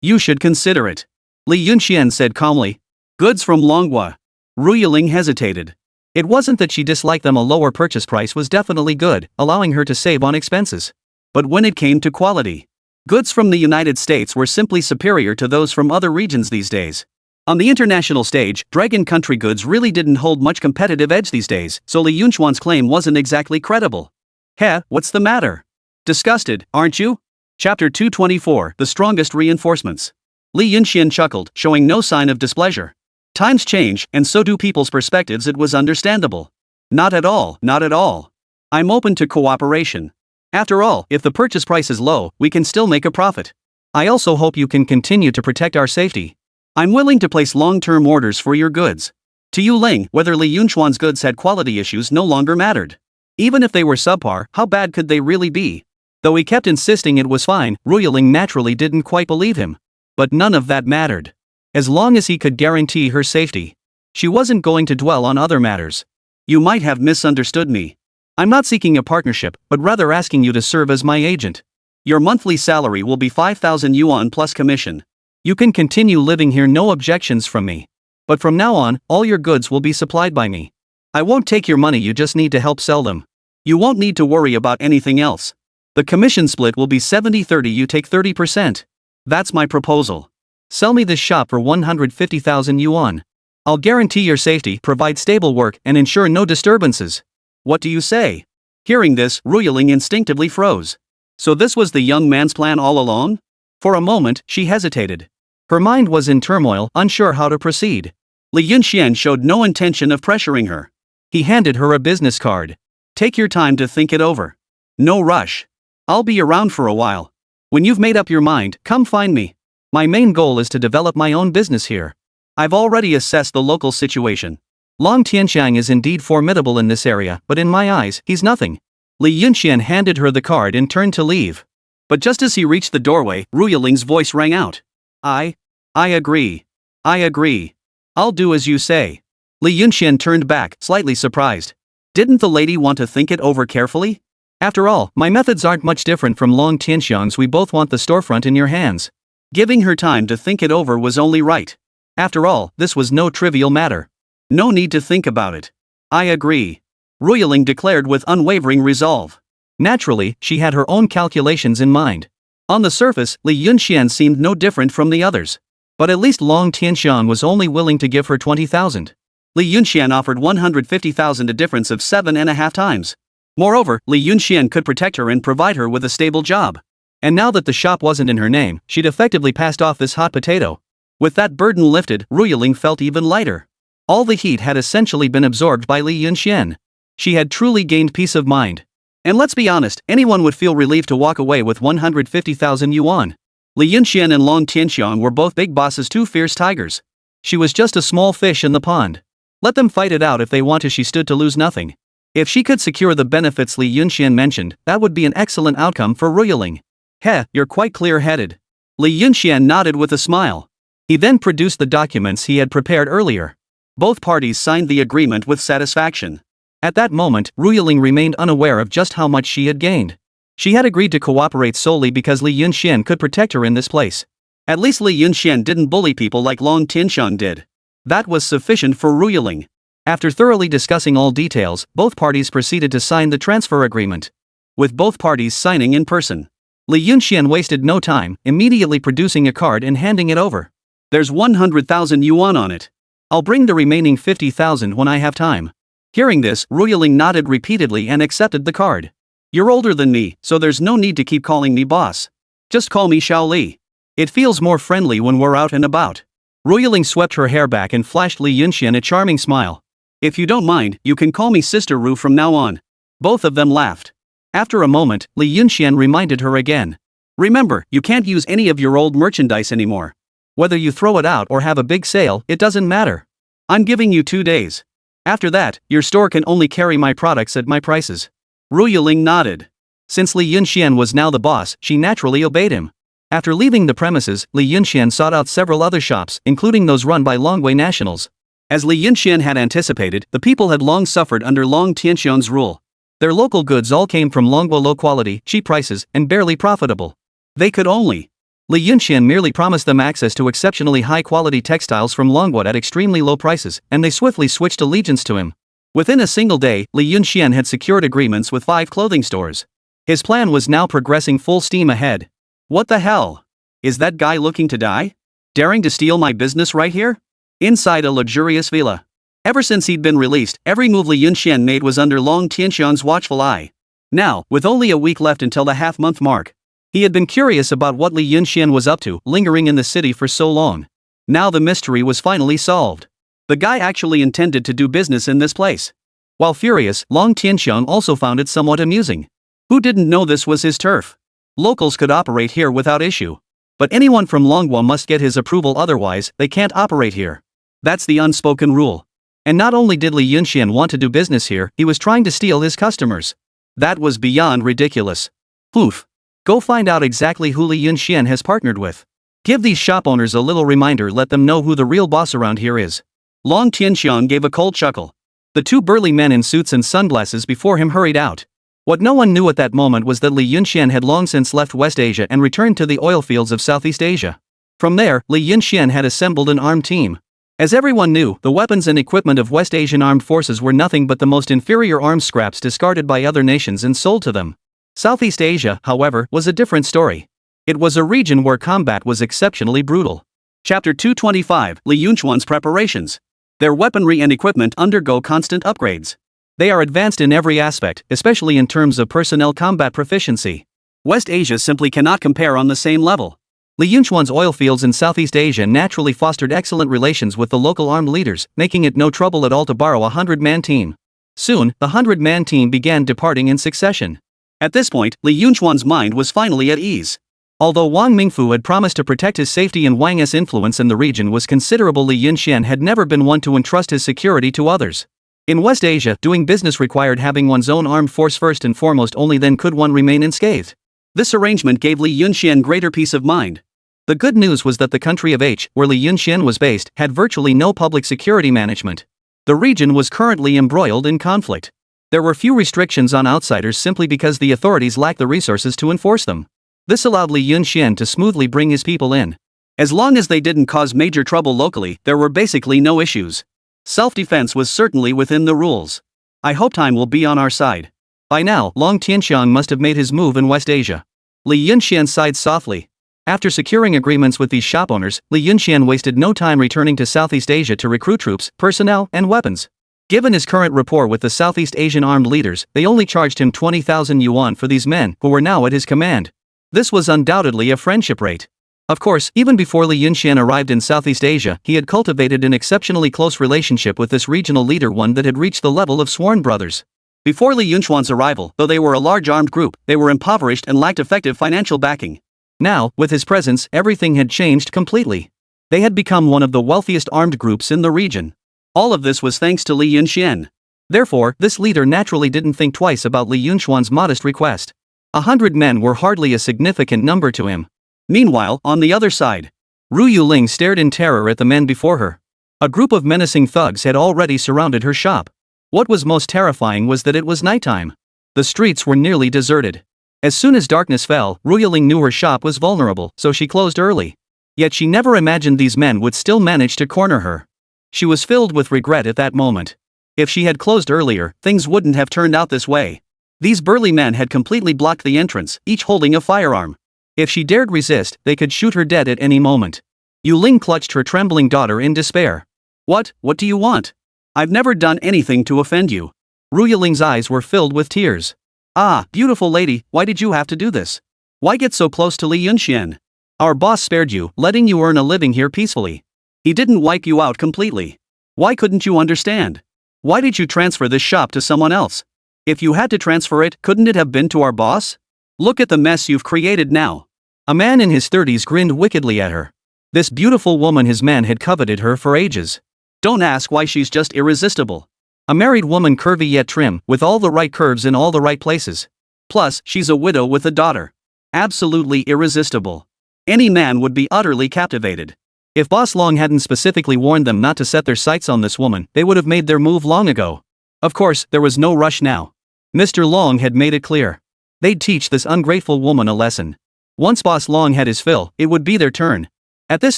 You should consider it. Li Yunxian said calmly. Goods from Manhwa. Ruiling hesitated. It wasn't that she disliked them, a lower purchase price was definitely good, allowing her to save on expenses. But when it came to quality, goods from the United States were simply superior to those from other regions these days. On the international stage, Dragon country goods really didn't hold much competitive edge these days, so Li Yunxuan's claim wasn't exactly credible. Heh, what's the matter? Disgusted, aren't you? Chapter 224, The Strongest Reinforcements. Li Yunxian chuckled, showing no sign of displeasure. Times change, and so do people's perspectives. It was understandable. Not at all, not at all. I'm open to cooperation. After all, if the purchase price is low, we can still make a profit. I also hope you can continue to protect our safety. I'm willing to place long-term orders for your goods. To Yu Ling, whether Li Yunxuan's goods had quality issues no longer mattered. Even if they were subpar, how bad could they really be? Though he kept insisting it was fine, Ruiling naturally didn't quite believe him. But none of that mattered. As long as he could guarantee her safety. She wasn't going to dwell on other matters. You might have misunderstood me. I'm not seeking a partnership, but rather asking you to serve as my agent. Your monthly salary will be 5,000 yuan plus commission. You can continue living here, no objections from me. But from now on, all your goods will be supplied by me. I won't take your money, you just need to help sell them. You won't need to worry about anything else. The commission split will be 70-30, you take 30%. That's my proposal. Sell me this shop for 150,000 yuan. I'll guarantee your safety, provide stable work, and ensure no disturbances. What do you say? Hearing this, Ruiling instinctively froze. So this was the young man's plan all along? For a moment, she hesitated. Her mind was in turmoil, unsure how to proceed. Li Yunxian showed no intention of pressuring her. He handed her a business card. Take your time to think it over. No rush. I'll be around for a while. When you've made up your mind, come find me. My main goal is to develop my own business here. I've already assessed the local situation. Long Tianxiang is indeed formidable in this area, but in my eyes, he's nothing. Li Yunxian handed her the card and turned to leave. But just as he reached the doorway, Ruiling's voice rang out. I agree. I agree. I'll do as you say. Li Yunxian turned back, slightly surprised. Didn't the lady want to think it over carefully? After all, my methods aren't much different from Long Tianxiang's. We both want the storefront in your hands. Giving her time to think it over was only right. After all, this was no trivial matter. No need to think about it. I agree. Ruiling declared with unwavering resolve. Naturally, she had her own calculations in mind. On the surface, Li Yunxian seemed no different from the others. But at least Long Tianxiang was only willing to give her 20,000. Li Yunxian offered 150,000, a difference of 7.5 times. Moreover, Li Yunxian could protect her and provide her with a stable job. And now that the shop wasn't in her name, she'd effectively passed off this hot potato. With that burden lifted, Ruiling felt even lighter. All the heat had essentially been absorbed by Li Yunxian. She had truly gained peace of mind. And let's be honest, anyone would feel relieved to walk away with 150,000 yuan. Li Yunxian and Long Tianxiang were both big bosses, two fierce tigers. She was just a small fish in the pond. Let them fight it out if they want to. She stood to lose nothing. If she could secure the benefits Li Yunxian mentioned, that would be an excellent outcome for Ruiling. Heh, you're quite clear-headed. Li Yunxian nodded with a smile. He then produced the documents he had prepared earlier. Both parties signed the agreement with satisfaction. At that moment, Ru Yuling remained unaware of just how much she had gained. She had agreed to cooperate solely because Li Yunxian could protect her in this place. At least Li Yunxian didn't bully people like Long Tianxiang did. That was sufficient for Ru Yuling. After thoroughly discussing all details, both parties proceeded to sign the transfer agreement. With both parties signing in person, Li Yunxian wasted no time, immediately producing a card and handing it over. There's 100,000 yuan on it. I'll bring the remaining 50,000 when I have time. Hearing this, Ru Yuling nodded repeatedly and accepted the card. You're older than me, so there's no need to keep calling me boss. Just call me Xiao Li. It feels more friendly when we're out and about. Ru Yuling swept her hair back and flashed Li Yunxian a charming smile. If you don't mind, you can call me Sister Ru from now on. Both of them laughed. After a moment, Li Yunxian reminded her again. Remember, you can't use any of your old merchandise anymore. Whether you throw it out or have a big sale, it doesn't matter. I'm giving you 2 days. After that, your store can only carry my products at my prices. Ru Yuling nodded. Since Li Yunxian was now the boss, she naturally obeyed him. After leaving the premises, Li Yunxian sought out several other shops, including those run by Longwei nationals. As Li Yunxian had anticipated, the people had long suffered under Long Tianxiang's rule. Their local goods all came from Longwo low quality, cheap prices, and barely profitable. They could only. Li Yunxian merely promised them access to exceptionally high-quality textiles from Longwo at extremely low prices, and they swiftly switched allegiance to him. Within a single day, Li Yunxian had secured agreements with 5 clothing stores. His plan was now progressing full steam ahead. What the hell? Is that guy looking to die? Daring to steal my business right here? Inside a luxurious villa. Ever since he'd been released, every move Li Yunxian made was under Long Tianxiang's watchful eye. Now, with only a week left until the half-month mark, he had been curious about what Li Yunxian was up to, lingering in the city for so long. Now the mystery was finally solved. The guy actually intended to do business in this place. While furious, Long Tianxiang also found it somewhat amusing. Who didn't know this was his turf? Locals could operate here without issue. But anyone from Longwo must get his approval, otherwise, they can't operate here. That's the unspoken rule. And not only did Li Yunxian want to do business here, he was trying to steal his customers. That was beyond ridiculous. Poof. Go find out exactly who Li Yunxian has partnered with. Give these shop owners a little reminder, let them know who the real boss around here is. Long Tianxiang gave a cold chuckle. The 2 burly men in suits and sunglasses before him hurried out. What no one knew at that moment was that Li Yunxian had long since left West Asia and returned to the oil fields of Southeast Asia. From there, Li Yunxian had assembled an armed team. As everyone knew, the weapons and equipment of West Asian armed forces were nothing but the most inferior arms scraps discarded by other nations and sold to them. Southeast Asia, however, was a different story. It was a region where combat was exceptionally brutal. Chapter 225, Li Yunchuan's preparations. Their weaponry and equipment undergo constant upgrades. They are advanced in every aspect, especially in terms of personnel combat proficiency. West Asia simply cannot compare on the same level. Li Yunchuan's oil fields in Southeast Asia naturally fostered excellent relations with the local armed leaders, making it no trouble at all to borrow a 100-man team. Soon, the 100-man team began departing in succession. At this point, Li Yunchuan's mind was finally at ease. Although Wang Mingfu had promised to protect his safety and Wang's influence in the region was considerable, Li Yunxian had never been one to entrust his security to others. In West Asia, doing business required having one's own armed force first and foremost, only then could one remain unscathed. This arrangement gave Li Yunxian greater peace of mind. The good news was that the country of H, where Li Yunxian was based, had virtually no public security management. The region was currently embroiled in conflict. There were few restrictions on outsiders simply because the authorities lacked the resources to enforce them. This allowed Li Yunxian to smoothly bring his people in. As long as they didn't cause major trouble locally, there were basically no issues. Self-defense was certainly within the rules. I hope time will be on our side. By now, Long Tianxiang must have made his move in West Asia. Li Yunxian sighed softly. After securing agreements with these shop owners, Li Yunxian wasted no time returning to Southeast Asia to recruit troops, personnel, and weapons. Given his current rapport with the Southeast Asian armed leaders, they only charged him 20,000 yuan for these men, who were now at his command. This was undoubtedly a friendship rate. Of course, even before Li Yunxian arrived in Southeast Asia, he had cultivated an exceptionally close relationship with this regional leader, one that had reached the level of sworn brothers. Before Li Yunchuan's arrival, though they were a large armed group, they were impoverished and lacked effective financial backing. Now, with his presence, everything had changed completely. They had become one of the wealthiest armed groups in the region. All of this was thanks to Li Yunxian. Therefore, this leader naturally didn't think twice about Li Yunchuan's modest request. 100 men were hardly a significant number to him. Meanwhile, on the other side, Ru Yuling stared in terror at the men before her. A group of menacing thugs had already surrounded her shop. What was most terrifying was that it was nighttime. The streets were nearly deserted. As soon as darkness fell, Ruyaling knew her shop was vulnerable, so she closed early. Yet she never imagined these men would still manage to corner her. She was filled with regret at that moment. If she had closed earlier, things wouldn't have turned out this way. These burly men had completely blocked the entrance, each holding a firearm. If she dared resist, they could shoot her dead at any moment. Yuling clutched her trembling daughter in despair. What do you want? I've never done anything to offend you. Ruyaling's eyes were filled with tears. Ah, beautiful lady, why did you have to do this? Why get so close to Li Yunxian? Our boss spared you, letting you earn a living here peacefully. He didn't wipe you out completely. Why couldn't you understand? Why did you transfer this shop to someone else? If you had to transfer it, couldn't it have been to our boss? Look at the mess you've created now. A man in his 30s grinned wickedly at her. This beautiful woman, his man had coveted her for ages. Don't ask why, she's just irresistible. A married woman, curvy yet trim, with all the right curves in all the right places. Plus, she's a widow with a daughter. Absolutely irresistible. Any man would be utterly captivated. If Boss Long hadn't specifically warned them not to set their sights on this woman, they would have made their move long ago. Of course, there was no rush now. Mr. Long had made it clear. They'd teach this ungrateful woman a lesson. Once Boss Long had his fill, it would be their turn. At this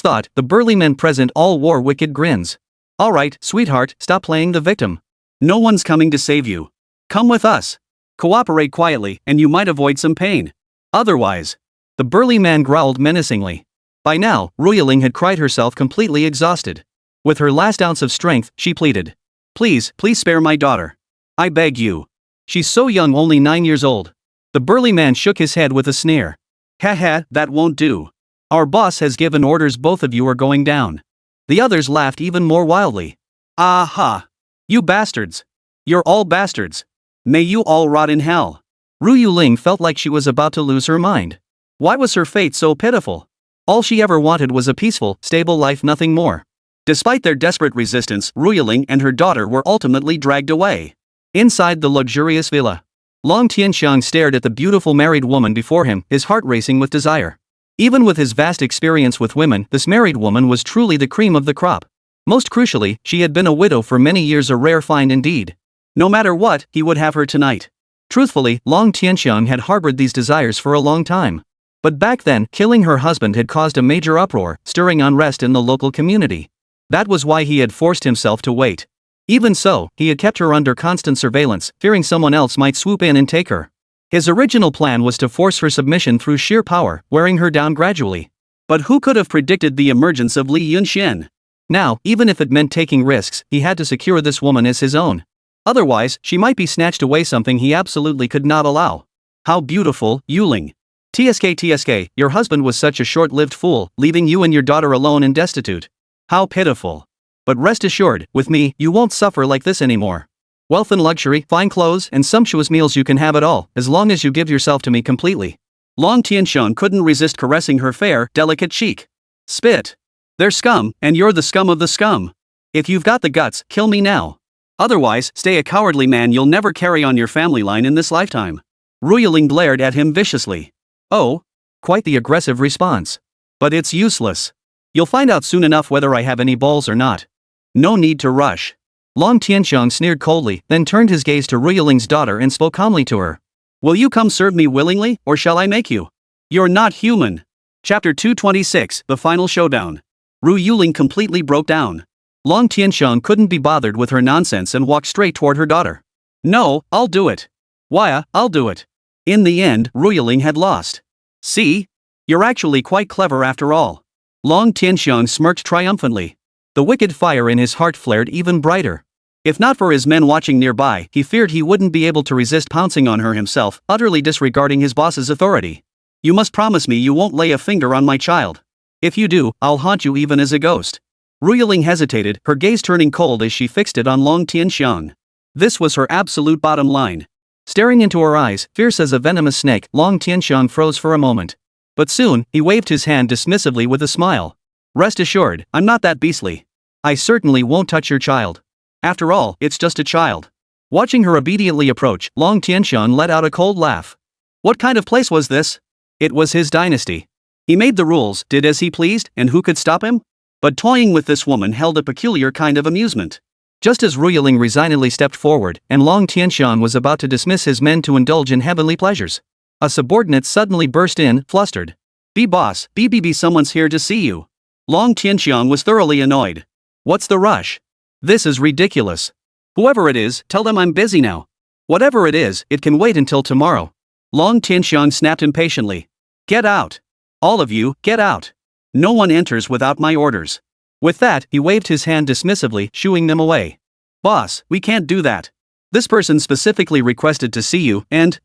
thought, the burly men present all wore wicked grins. Alright, sweetheart, stop playing the victim. No one's coming to save you. Come with us. Cooperate quietly, and you might avoid some pain. Otherwise. The burly man growled menacingly. By now, Ruyaling had cried herself completely exhausted. With her last ounce of strength, she pleaded. Please spare my daughter. I beg you. She's so young, only 9 years old. The burly man shook his head with a sneer. Haha, that won't do. Our boss has given orders, both of you are going down. The others laughed even more wildly. Aha! You bastards! You're all bastards! May you all rot in hell! Ruyaling felt like she was about to lose her mind. Why was her fate so pitiful? All she ever wanted was a peaceful, stable life, nothing more. Despite their desperate resistance, Ruyaling and her daughter were ultimately dragged away. Inside the luxurious villa, Long Tianxiang stared at the beautiful married woman before him, his heart racing with desire. Even with his vast experience with women, this married woman was truly the cream of the crop. Most crucially, she had been a widow for many years, a rare find indeed. No matter what, he would have her tonight. Truthfully, Long Tianxiang had harbored these desires for a long time. But back then, killing her husband had caused a major uproar, stirring unrest in the local community. That was why he had forced himself to wait. Even so, he had kept her under constant surveillance, fearing someone else might swoop in and take her. His original plan was to force her submission through sheer power, wearing her down gradually. But who could have predicted the emergence of Li Yunxian? Now, even if it meant taking risks, he had to secure this woman as his own. Otherwise, she might be snatched away, something he absolutely could not allow. How beautiful, Yuling. TSK, your husband was such a short-lived fool, leaving you and your daughter alone and destitute. How pitiful. But rest assured, with me, you won't suffer like this anymore. Wealth and luxury, fine clothes, and sumptuous meals, you can have it all, as long as you give yourself to me completely. Long Tianxiang couldn't resist caressing her fair, delicate cheek. Spit. They're scum, and you're the scum of the scum. If you've got the guts, kill me now. Otherwise, stay a cowardly man, you'll never carry on your family line in this lifetime. Ruyaling glared at him viciously. Oh, quite the aggressive response. But it's useless. You'll find out soon enough whether I have any balls or not. No need to rush. Long Tianxiang sneered coldly, then turned his gaze to Ruyaling's daughter and spoke calmly to her. Will you come serve me willingly, or shall I make you? You're not human. Chapter 226, The Final Showdown. Ruyaling completely broke down. Long Tianxiang couldn't be bothered with her nonsense and walked straight toward her daughter. No, I'll do it. Why, I'll do it. In the end, Ruyaling had lost. See? You're actually quite clever after all. Long Tianxiang smirked triumphantly. The wicked fire in his heart flared even brighter. If not for his men watching nearby, he feared he wouldn't be able to resist pouncing on her himself, utterly disregarding his boss's authority. You must promise me you won't lay a finger on my child. If you do, I'll haunt you even as a ghost. Ruyaling hesitated, her gaze turning cold as she fixed it on Long Tianxiang. This was her absolute bottom line. Staring into her eyes, fierce as a venomous snake, Long Tianxiang froze for a moment. But soon, he waved his hand dismissively with a smile. Rest assured, I'm not that beastly. I certainly won't touch your child. After all, it's just a child. Watching her obediently approach, Long Tianxiang let out a cold laugh. What kind of place was this? It was his dynasty. He made the rules, did as he pleased, and who could stop him? But toying with this woman held a peculiar kind of amusement. Just as Ruiling resignedly stepped forward, and Long Tianxian was about to dismiss his men to indulge in heavenly pleasures, a subordinate suddenly burst in, flustered. Boss, someone's here to see you." Long Tianxian was thoroughly annoyed. "What's the rush? This is ridiculous. Whoever it is, tell them I'm busy now. Whatever it is, it can wait until tomorrow." Long Tianxian snapped impatiently. "Get out. All of you, get out. No one enters without my orders." With that, he waved his hand dismissively, shooing them away. "Boss, we can't do that. This person specifically requested to see you, and.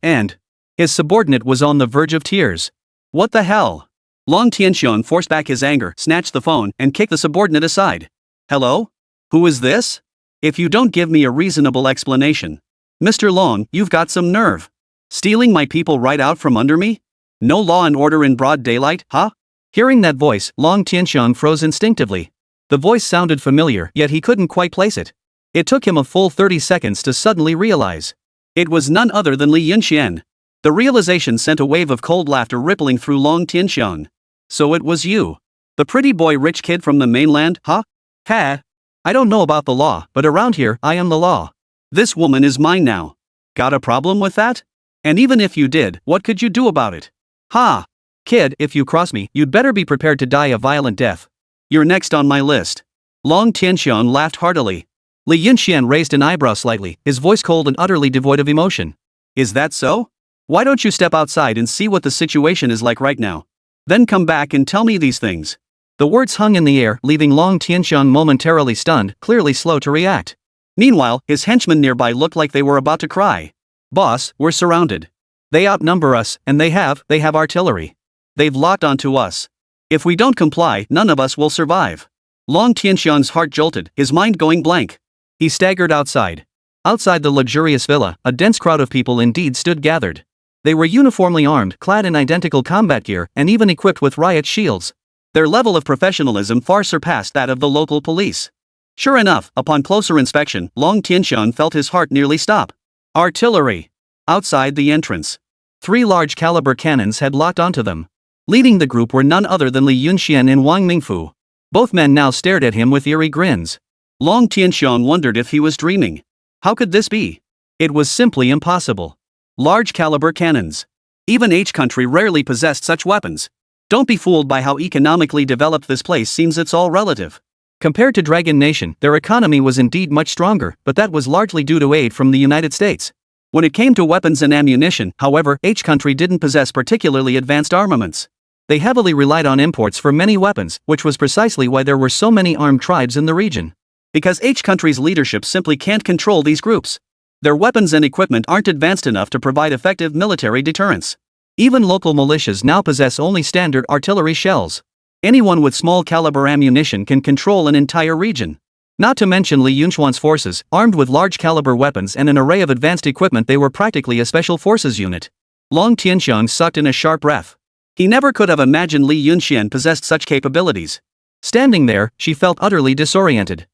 His subordinate was on the verge of tears. "What the hell?" Long Tianxian forced back his anger, snatched the phone, and kicked the subordinate aside. "Hello? Who is this? If you don't give me a reasonable explanation. Mr. Long, you've got some nerve. Stealing my people right out from under me? No law and order in broad daylight, huh?" Hearing that voice, Long Tianxian froze instinctively. The voice sounded familiar, yet he couldn't quite place it. It took him a full 30 seconds to suddenly realize. It was none other than Li Yunxian. The realization sent a wave of cold laughter rippling through Long Tianxian. "So it was you. The pretty boy rich kid from the mainland, huh? Ha! I don't know about the law, but around here, I am the law. This woman is mine now. Got a problem with that? And even if you did, what could you do about it? Ha! Kid, if you cross me, you'd better be prepared to die a violent death. You're next on my list." Long Tianxian laughed heartily. Li Yunxian raised an eyebrow slightly, his voice cold and utterly devoid of emotion. "Is that so? Why don't you step outside and see what the situation is like right now? Then come back and tell me these things." The words hung in the air, leaving Long Tianxian momentarily stunned, clearly slow to react. Meanwhile, his henchmen nearby looked like they were about to cry. "Boss, we're surrounded. They outnumber us, and they have artillery. They've locked onto us. If we don't comply, none of us will survive." Long Tianxian's heart jolted, his mind going blank. He staggered outside. Outside the luxurious villa, a dense crowd of people indeed stood gathered. They were uniformly armed, clad in identical combat gear, and even equipped with riot shields. Their level of professionalism far surpassed that of the local police. Sure enough, upon closer inspection, Long Tianxian felt his heart nearly stop. Artillery. Outside the entrance. 3 large caliber cannons had locked onto them. Leading the group were none other than Li Yunxian and Wang Mingfu. Both men now stared at him with eerie grins. Long Tianxian wondered if he was dreaming. How could this be? It was simply impossible. Large caliber cannons. Even H country rarely possessed such weapons. Don't be fooled by how economically developed this place seems, it's all relative. Compared to Dragon Nation, their economy was indeed much stronger, but that was largely due to aid from the United States. When it came to weapons and ammunition, however, H country didn't possess particularly advanced armaments. They heavily relied on imports for many weapons, which was precisely why there were so many armed tribes in the region. Because H country's leadership simply can't control these groups. Their weapons and equipment aren't advanced enough to provide effective military deterrence. Even local militias now possess only standard artillery shells. Anyone with small caliber ammunition can control an entire region. Not to mention Li Yunxian's forces, armed with large caliber weapons and an array of advanced equipment, they were practically a special forces unit. Long Tianxian sucked in a sharp breath. He never could have imagined Li Yunxian possessed such capabilities. Standing there, she felt utterly disoriented.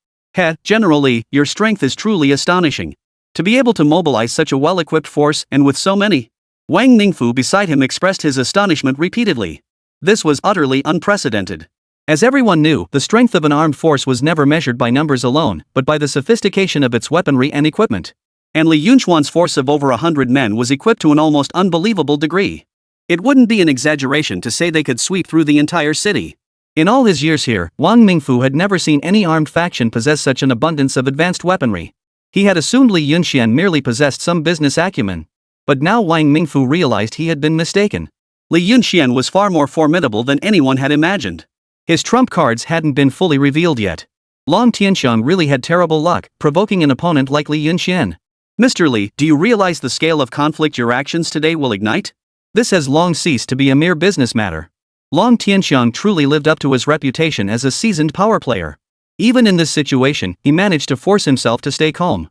General Li, your strength is truly astonishing. To be able to mobilize such a well-equipped force, and with so many. Wang Mingfu beside him expressed his astonishment repeatedly. This was utterly unprecedented. As everyone knew, the strength of an armed force was never measured by numbers alone, but by the sophistication of its weaponry and equipment. And Li Yunxian's force of over 100 men was equipped to an almost unbelievable degree. It wouldn't be an exaggeration to say they could sweep through the entire city. In all his years here, Wang Mingfu had never seen any armed faction possess such an abundance of advanced weaponry. He had assumed Li Yunxian merely possessed some business acumen. But now Wang Mingfu realized he had been mistaken. Li Yunxian was far more formidable than anyone had imagined. His trump cards hadn't been fully revealed yet. Long Tianxian really had terrible luck, provoking an opponent like Li Yunxian. "Mr. Li, do you realize the scale of conflict your actions today will ignite? This has long ceased to be a mere business matter." Long Tianxian truly lived up to his reputation as a seasoned power player. Even in this situation, he managed to force himself to stay calm.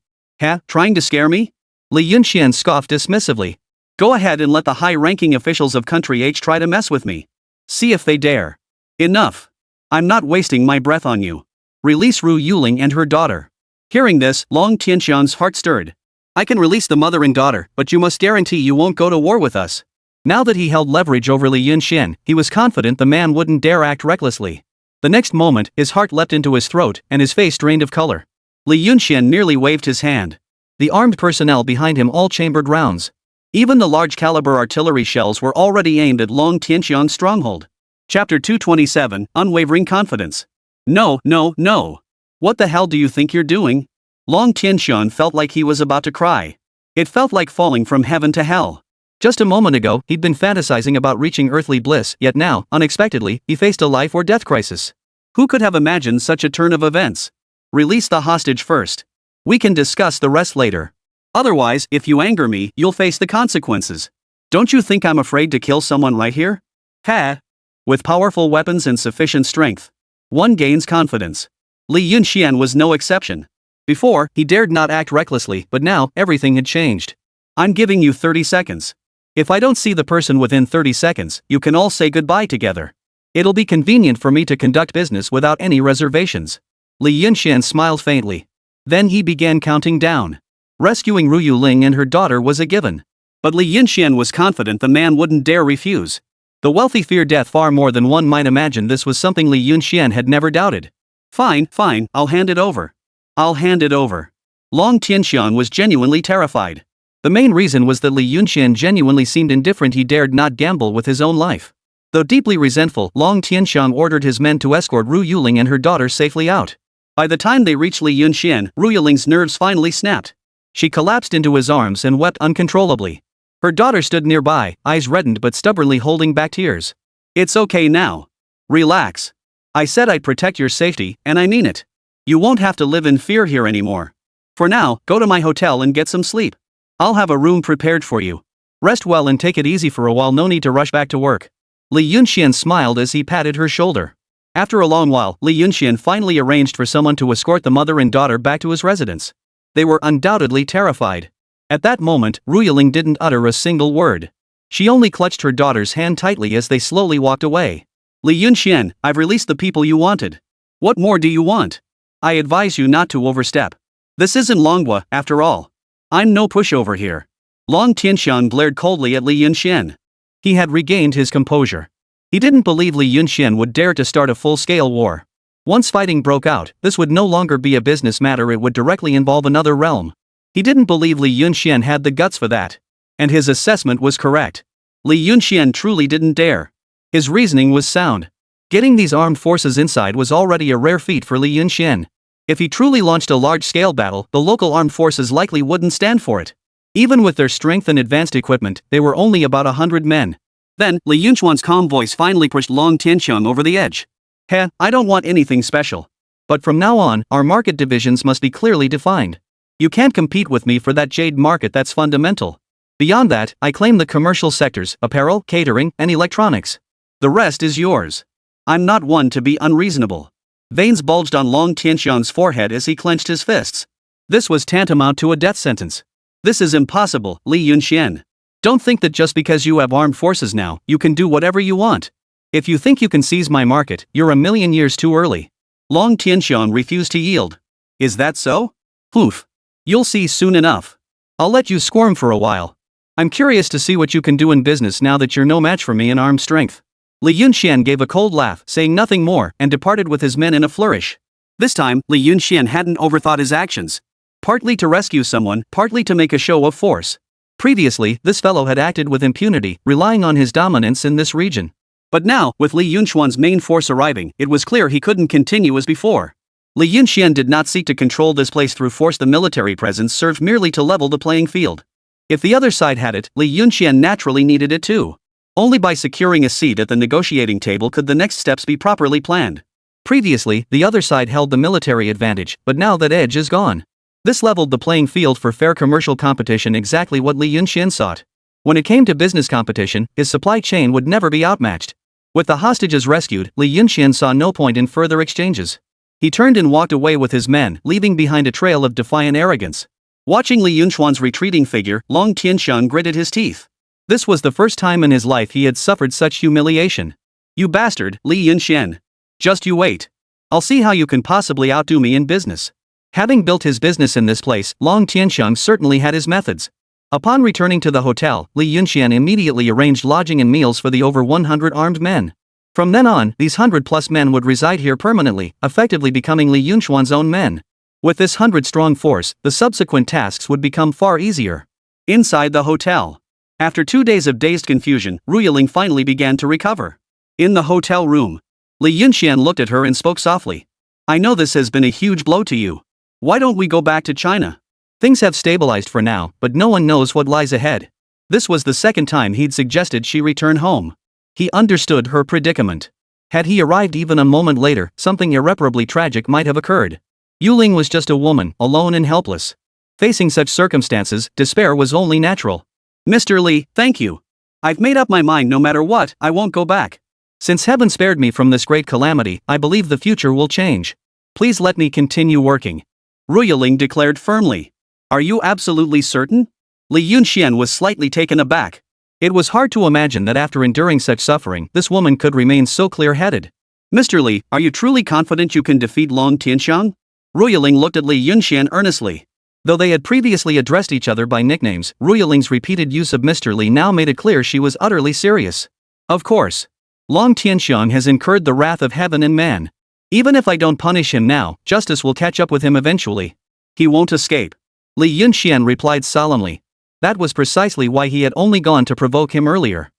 Trying to scare me?" Li Yunxian scoffed dismissively. "Go ahead and let the high-ranking officials of Country H try to mess with me. See if they dare. Enough. I'm not wasting my breath on you. Release Ru Yuling and her daughter." Hearing this, Long Tianxian's heart stirred. "I can release the mother and daughter, but you must guarantee you won't go to war with us." Now that he held leverage over Li Yunxian, he was confident the man wouldn't dare act recklessly. The next moment, his heart leapt into his throat, and his face drained of color. Li Yunxian nearly waved his hand. The armed personnel behind him all chambered rounds. Even the large-caliber artillery shells were already aimed at Long Tianxiang's stronghold. Chapter 227, Unwavering Confidence. No, no, no. What the hell do you think you're doing? Long Tianxiang felt like he was about to cry. It felt like falling from heaven to hell. Just a moment ago, he'd been fantasizing about reaching earthly bliss, yet now, unexpectedly, he faced a life or death crisis. Who could have imagined such a turn of events? Release the hostage first. We can discuss the rest later. Otherwise, if you anger me, you'll face the consequences. Don't you think I'm afraid to kill someone right here? Ha! With powerful weapons and sufficient strength, one gains confidence. Li Yunxian was no exception. Before, he dared not act recklessly, but now, everything had changed. I'm giving you 30 seconds. If I don't see the person within 30 seconds, you can all say goodbye together. It'll be convenient for me to conduct business without any reservations. Li Yunxian smiled faintly. Then he began counting down. Rescuing Ru Yuling and her daughter was a given. But Li Yunxian was confident the man wouldn't dare refuse. The wealthy fear death far more than one might imagine. This was something Li Yunxian had never doubted. Fine, I'll hand it over. I'll hand it over. Long Tianxiang was genuinely terrified. The main reason was that Li Yunxian genuinely seemed indifferent. He dared not gamble with his own life. Though deeply resentful, Long Tianxiang ordered his men to escort Ru Yuling and her daughter safely out. By the time they reached Li Yunxian, Ru Yuling's nerves finally snapped. She collapsed into his arms and wept uncontrollably. Her daughter stood nearby, eyes reddened but stubbornly holding back tears. It's okay now. Relax. I said I'd protect your safety, and I mean it. You won't have to live in fear here anymore. For now, go to my hotel and get some sleep. I'll have a room prepared for you. Rest well and take it easy for a while. No need to rush back to work. Li Yunxian smiled as he patted her shoulder. After a long while, Li Yunxian finally arranged for someone to escort the mother and daughter back to his residence. They were undoubtedly terrified. At that moment, Ru Yuling didn't utter a single word. She only clutched her daughter's hand tightly as they slowly walked away. Li Yunxian, I've released the people you wanted. What more do you want? I advise you not to overstep. This isn't Manhwa, after all. I'm no pushover here. Long Tianxiang glared coldly at Li Yunxian. He had regained his composure. He didn't believe Li Yunxian would dare to start a full-scale war. Once fighting broke out, this would no longer be a business matter. It would directly involve another realm. He didn't believe Li Yunxian had the guts for that. And his assessment was correct. Li Yunxian truly didn't dare. His reasoning was sound. Getting these armed forces inside was already a rare feat for Li Yunxian. If he truly launched a large-scale battle, the local armed forces likely wouldn't stand for it. Even with their strength and advanced equipment, they were only about 100 men. Then, Li Yunxian's calm voice finally pushed Long Tianxiang over the edge. I don't want anything special. But from now on, our market divisions must be clearly defined. You can't compete with me for that jade market. That's fundamental. Beyond that, I claim the commercial sectors, apparel, catering, and electronics. The rest is yours. I'm not one to be unreasonable. Veins bulged on Long Tianxiang's forehead as he clenched his fists. This was tantamount to a death sentence. This is impossible, Li Yunxian. Don't think that just because you have armed forces now, you can do whatever you want. If you think you can seize my market, you're a million years too early. Long Tianxiang refused to yield. Is that so? Poof. You'll see soon enough. I'll let you squirm for a while. I'm curious to see what you can do in business now that you're no match for me in armed strength. Li Yunxian gave a cold laugh, saying nothing more, and departed with his men in a flourish. This time, Li Yunxian hadn't overthought his actions. Partly to rescue someone, partly to make a show of force. Previously, this fellow had acted with impunity, relying on his dominance in this region. But now, with Li Yunxian's main force arriving, it was clear he couldn't continue as before. Li Yunxian did not seek to control this place through force. The military presence served merely to level the playing field. If the other side had it, Li Yunxian naturally needed it too. Only by securing a seat at the negotiating table could the next steps be properly planned. Previously, the other side held the military advantage, but now that edge is gone. This leveled the playing field for fair commercial competition, exactly what Li Yunxian sought. When it came to business competition, his supply chain would never be outmatched. With the hostages rescued, Li Yunxian saw no point in further exchanges. He turned and walked away with his men, leaving behind a trail of defiant arrogance. Watching Li Yunxian's retreating figure, Long Tianxiang gritted his teeth. This was the first time in his life he had suffered such humiliation. You bastard, Li Yunxian. Just you wait. I'll see how you can possibly outdo me in business. Having built his business in this place, Long Tianxiang certainly had his methods. Upon returning to the hotel, Li Yunxian immediately arranged lodging and meals for the over 100 armed men. From then on, these 100+ men would reside here permanently, effectively becoming Li Yunxuan's own men. With this 100-strong force, the subsequent tasks would become far easier. Inside the hotel. After 2 days of dazed confusion, Ruyaling finally began to recover. In the hotel room, Li Yunxian looked at her and spoke softly. I know this has been a huge blow to you. Why don't we go back to China? Things have stabilized for now, but no one knows what lies ahead. This was the second time he'd suggested she return home. He understood her predicament. Had he arrived even a moment later, something irreparably tragic might have occurred. Yuling was just a woman, alone and helpless. Facing such circumstances, despair was only natural. Mr. Li, thank you. I've made up my mind no matter what, I won't go back. Since heaven spared me from this great calamity, I believe the future will change. Please let me continue working. Ruyaling declared firmly. Are you absolutely certain? Li Yunxian was slightly taken aback. It was hard to imagine that after enduring such suffering, this woman could remain so clear-headed. Mr. Li, are you truly confident you can defeat Long Tianxiang? Ruyaling looked at Li Yunxian earnestly. Though they had previously addressed each other by nicknames, Ruyaling's repeated use of Mr. Li now made it clear she was utterly serious. Of course. Long Tianxiang has incurred the wrath of heaven and man. Even if I don't punish him now, justice will catch up with him eventually. He won't escape. Li Yunxian replied solemnly. That was precisely why he had only gone to provoke him earlier.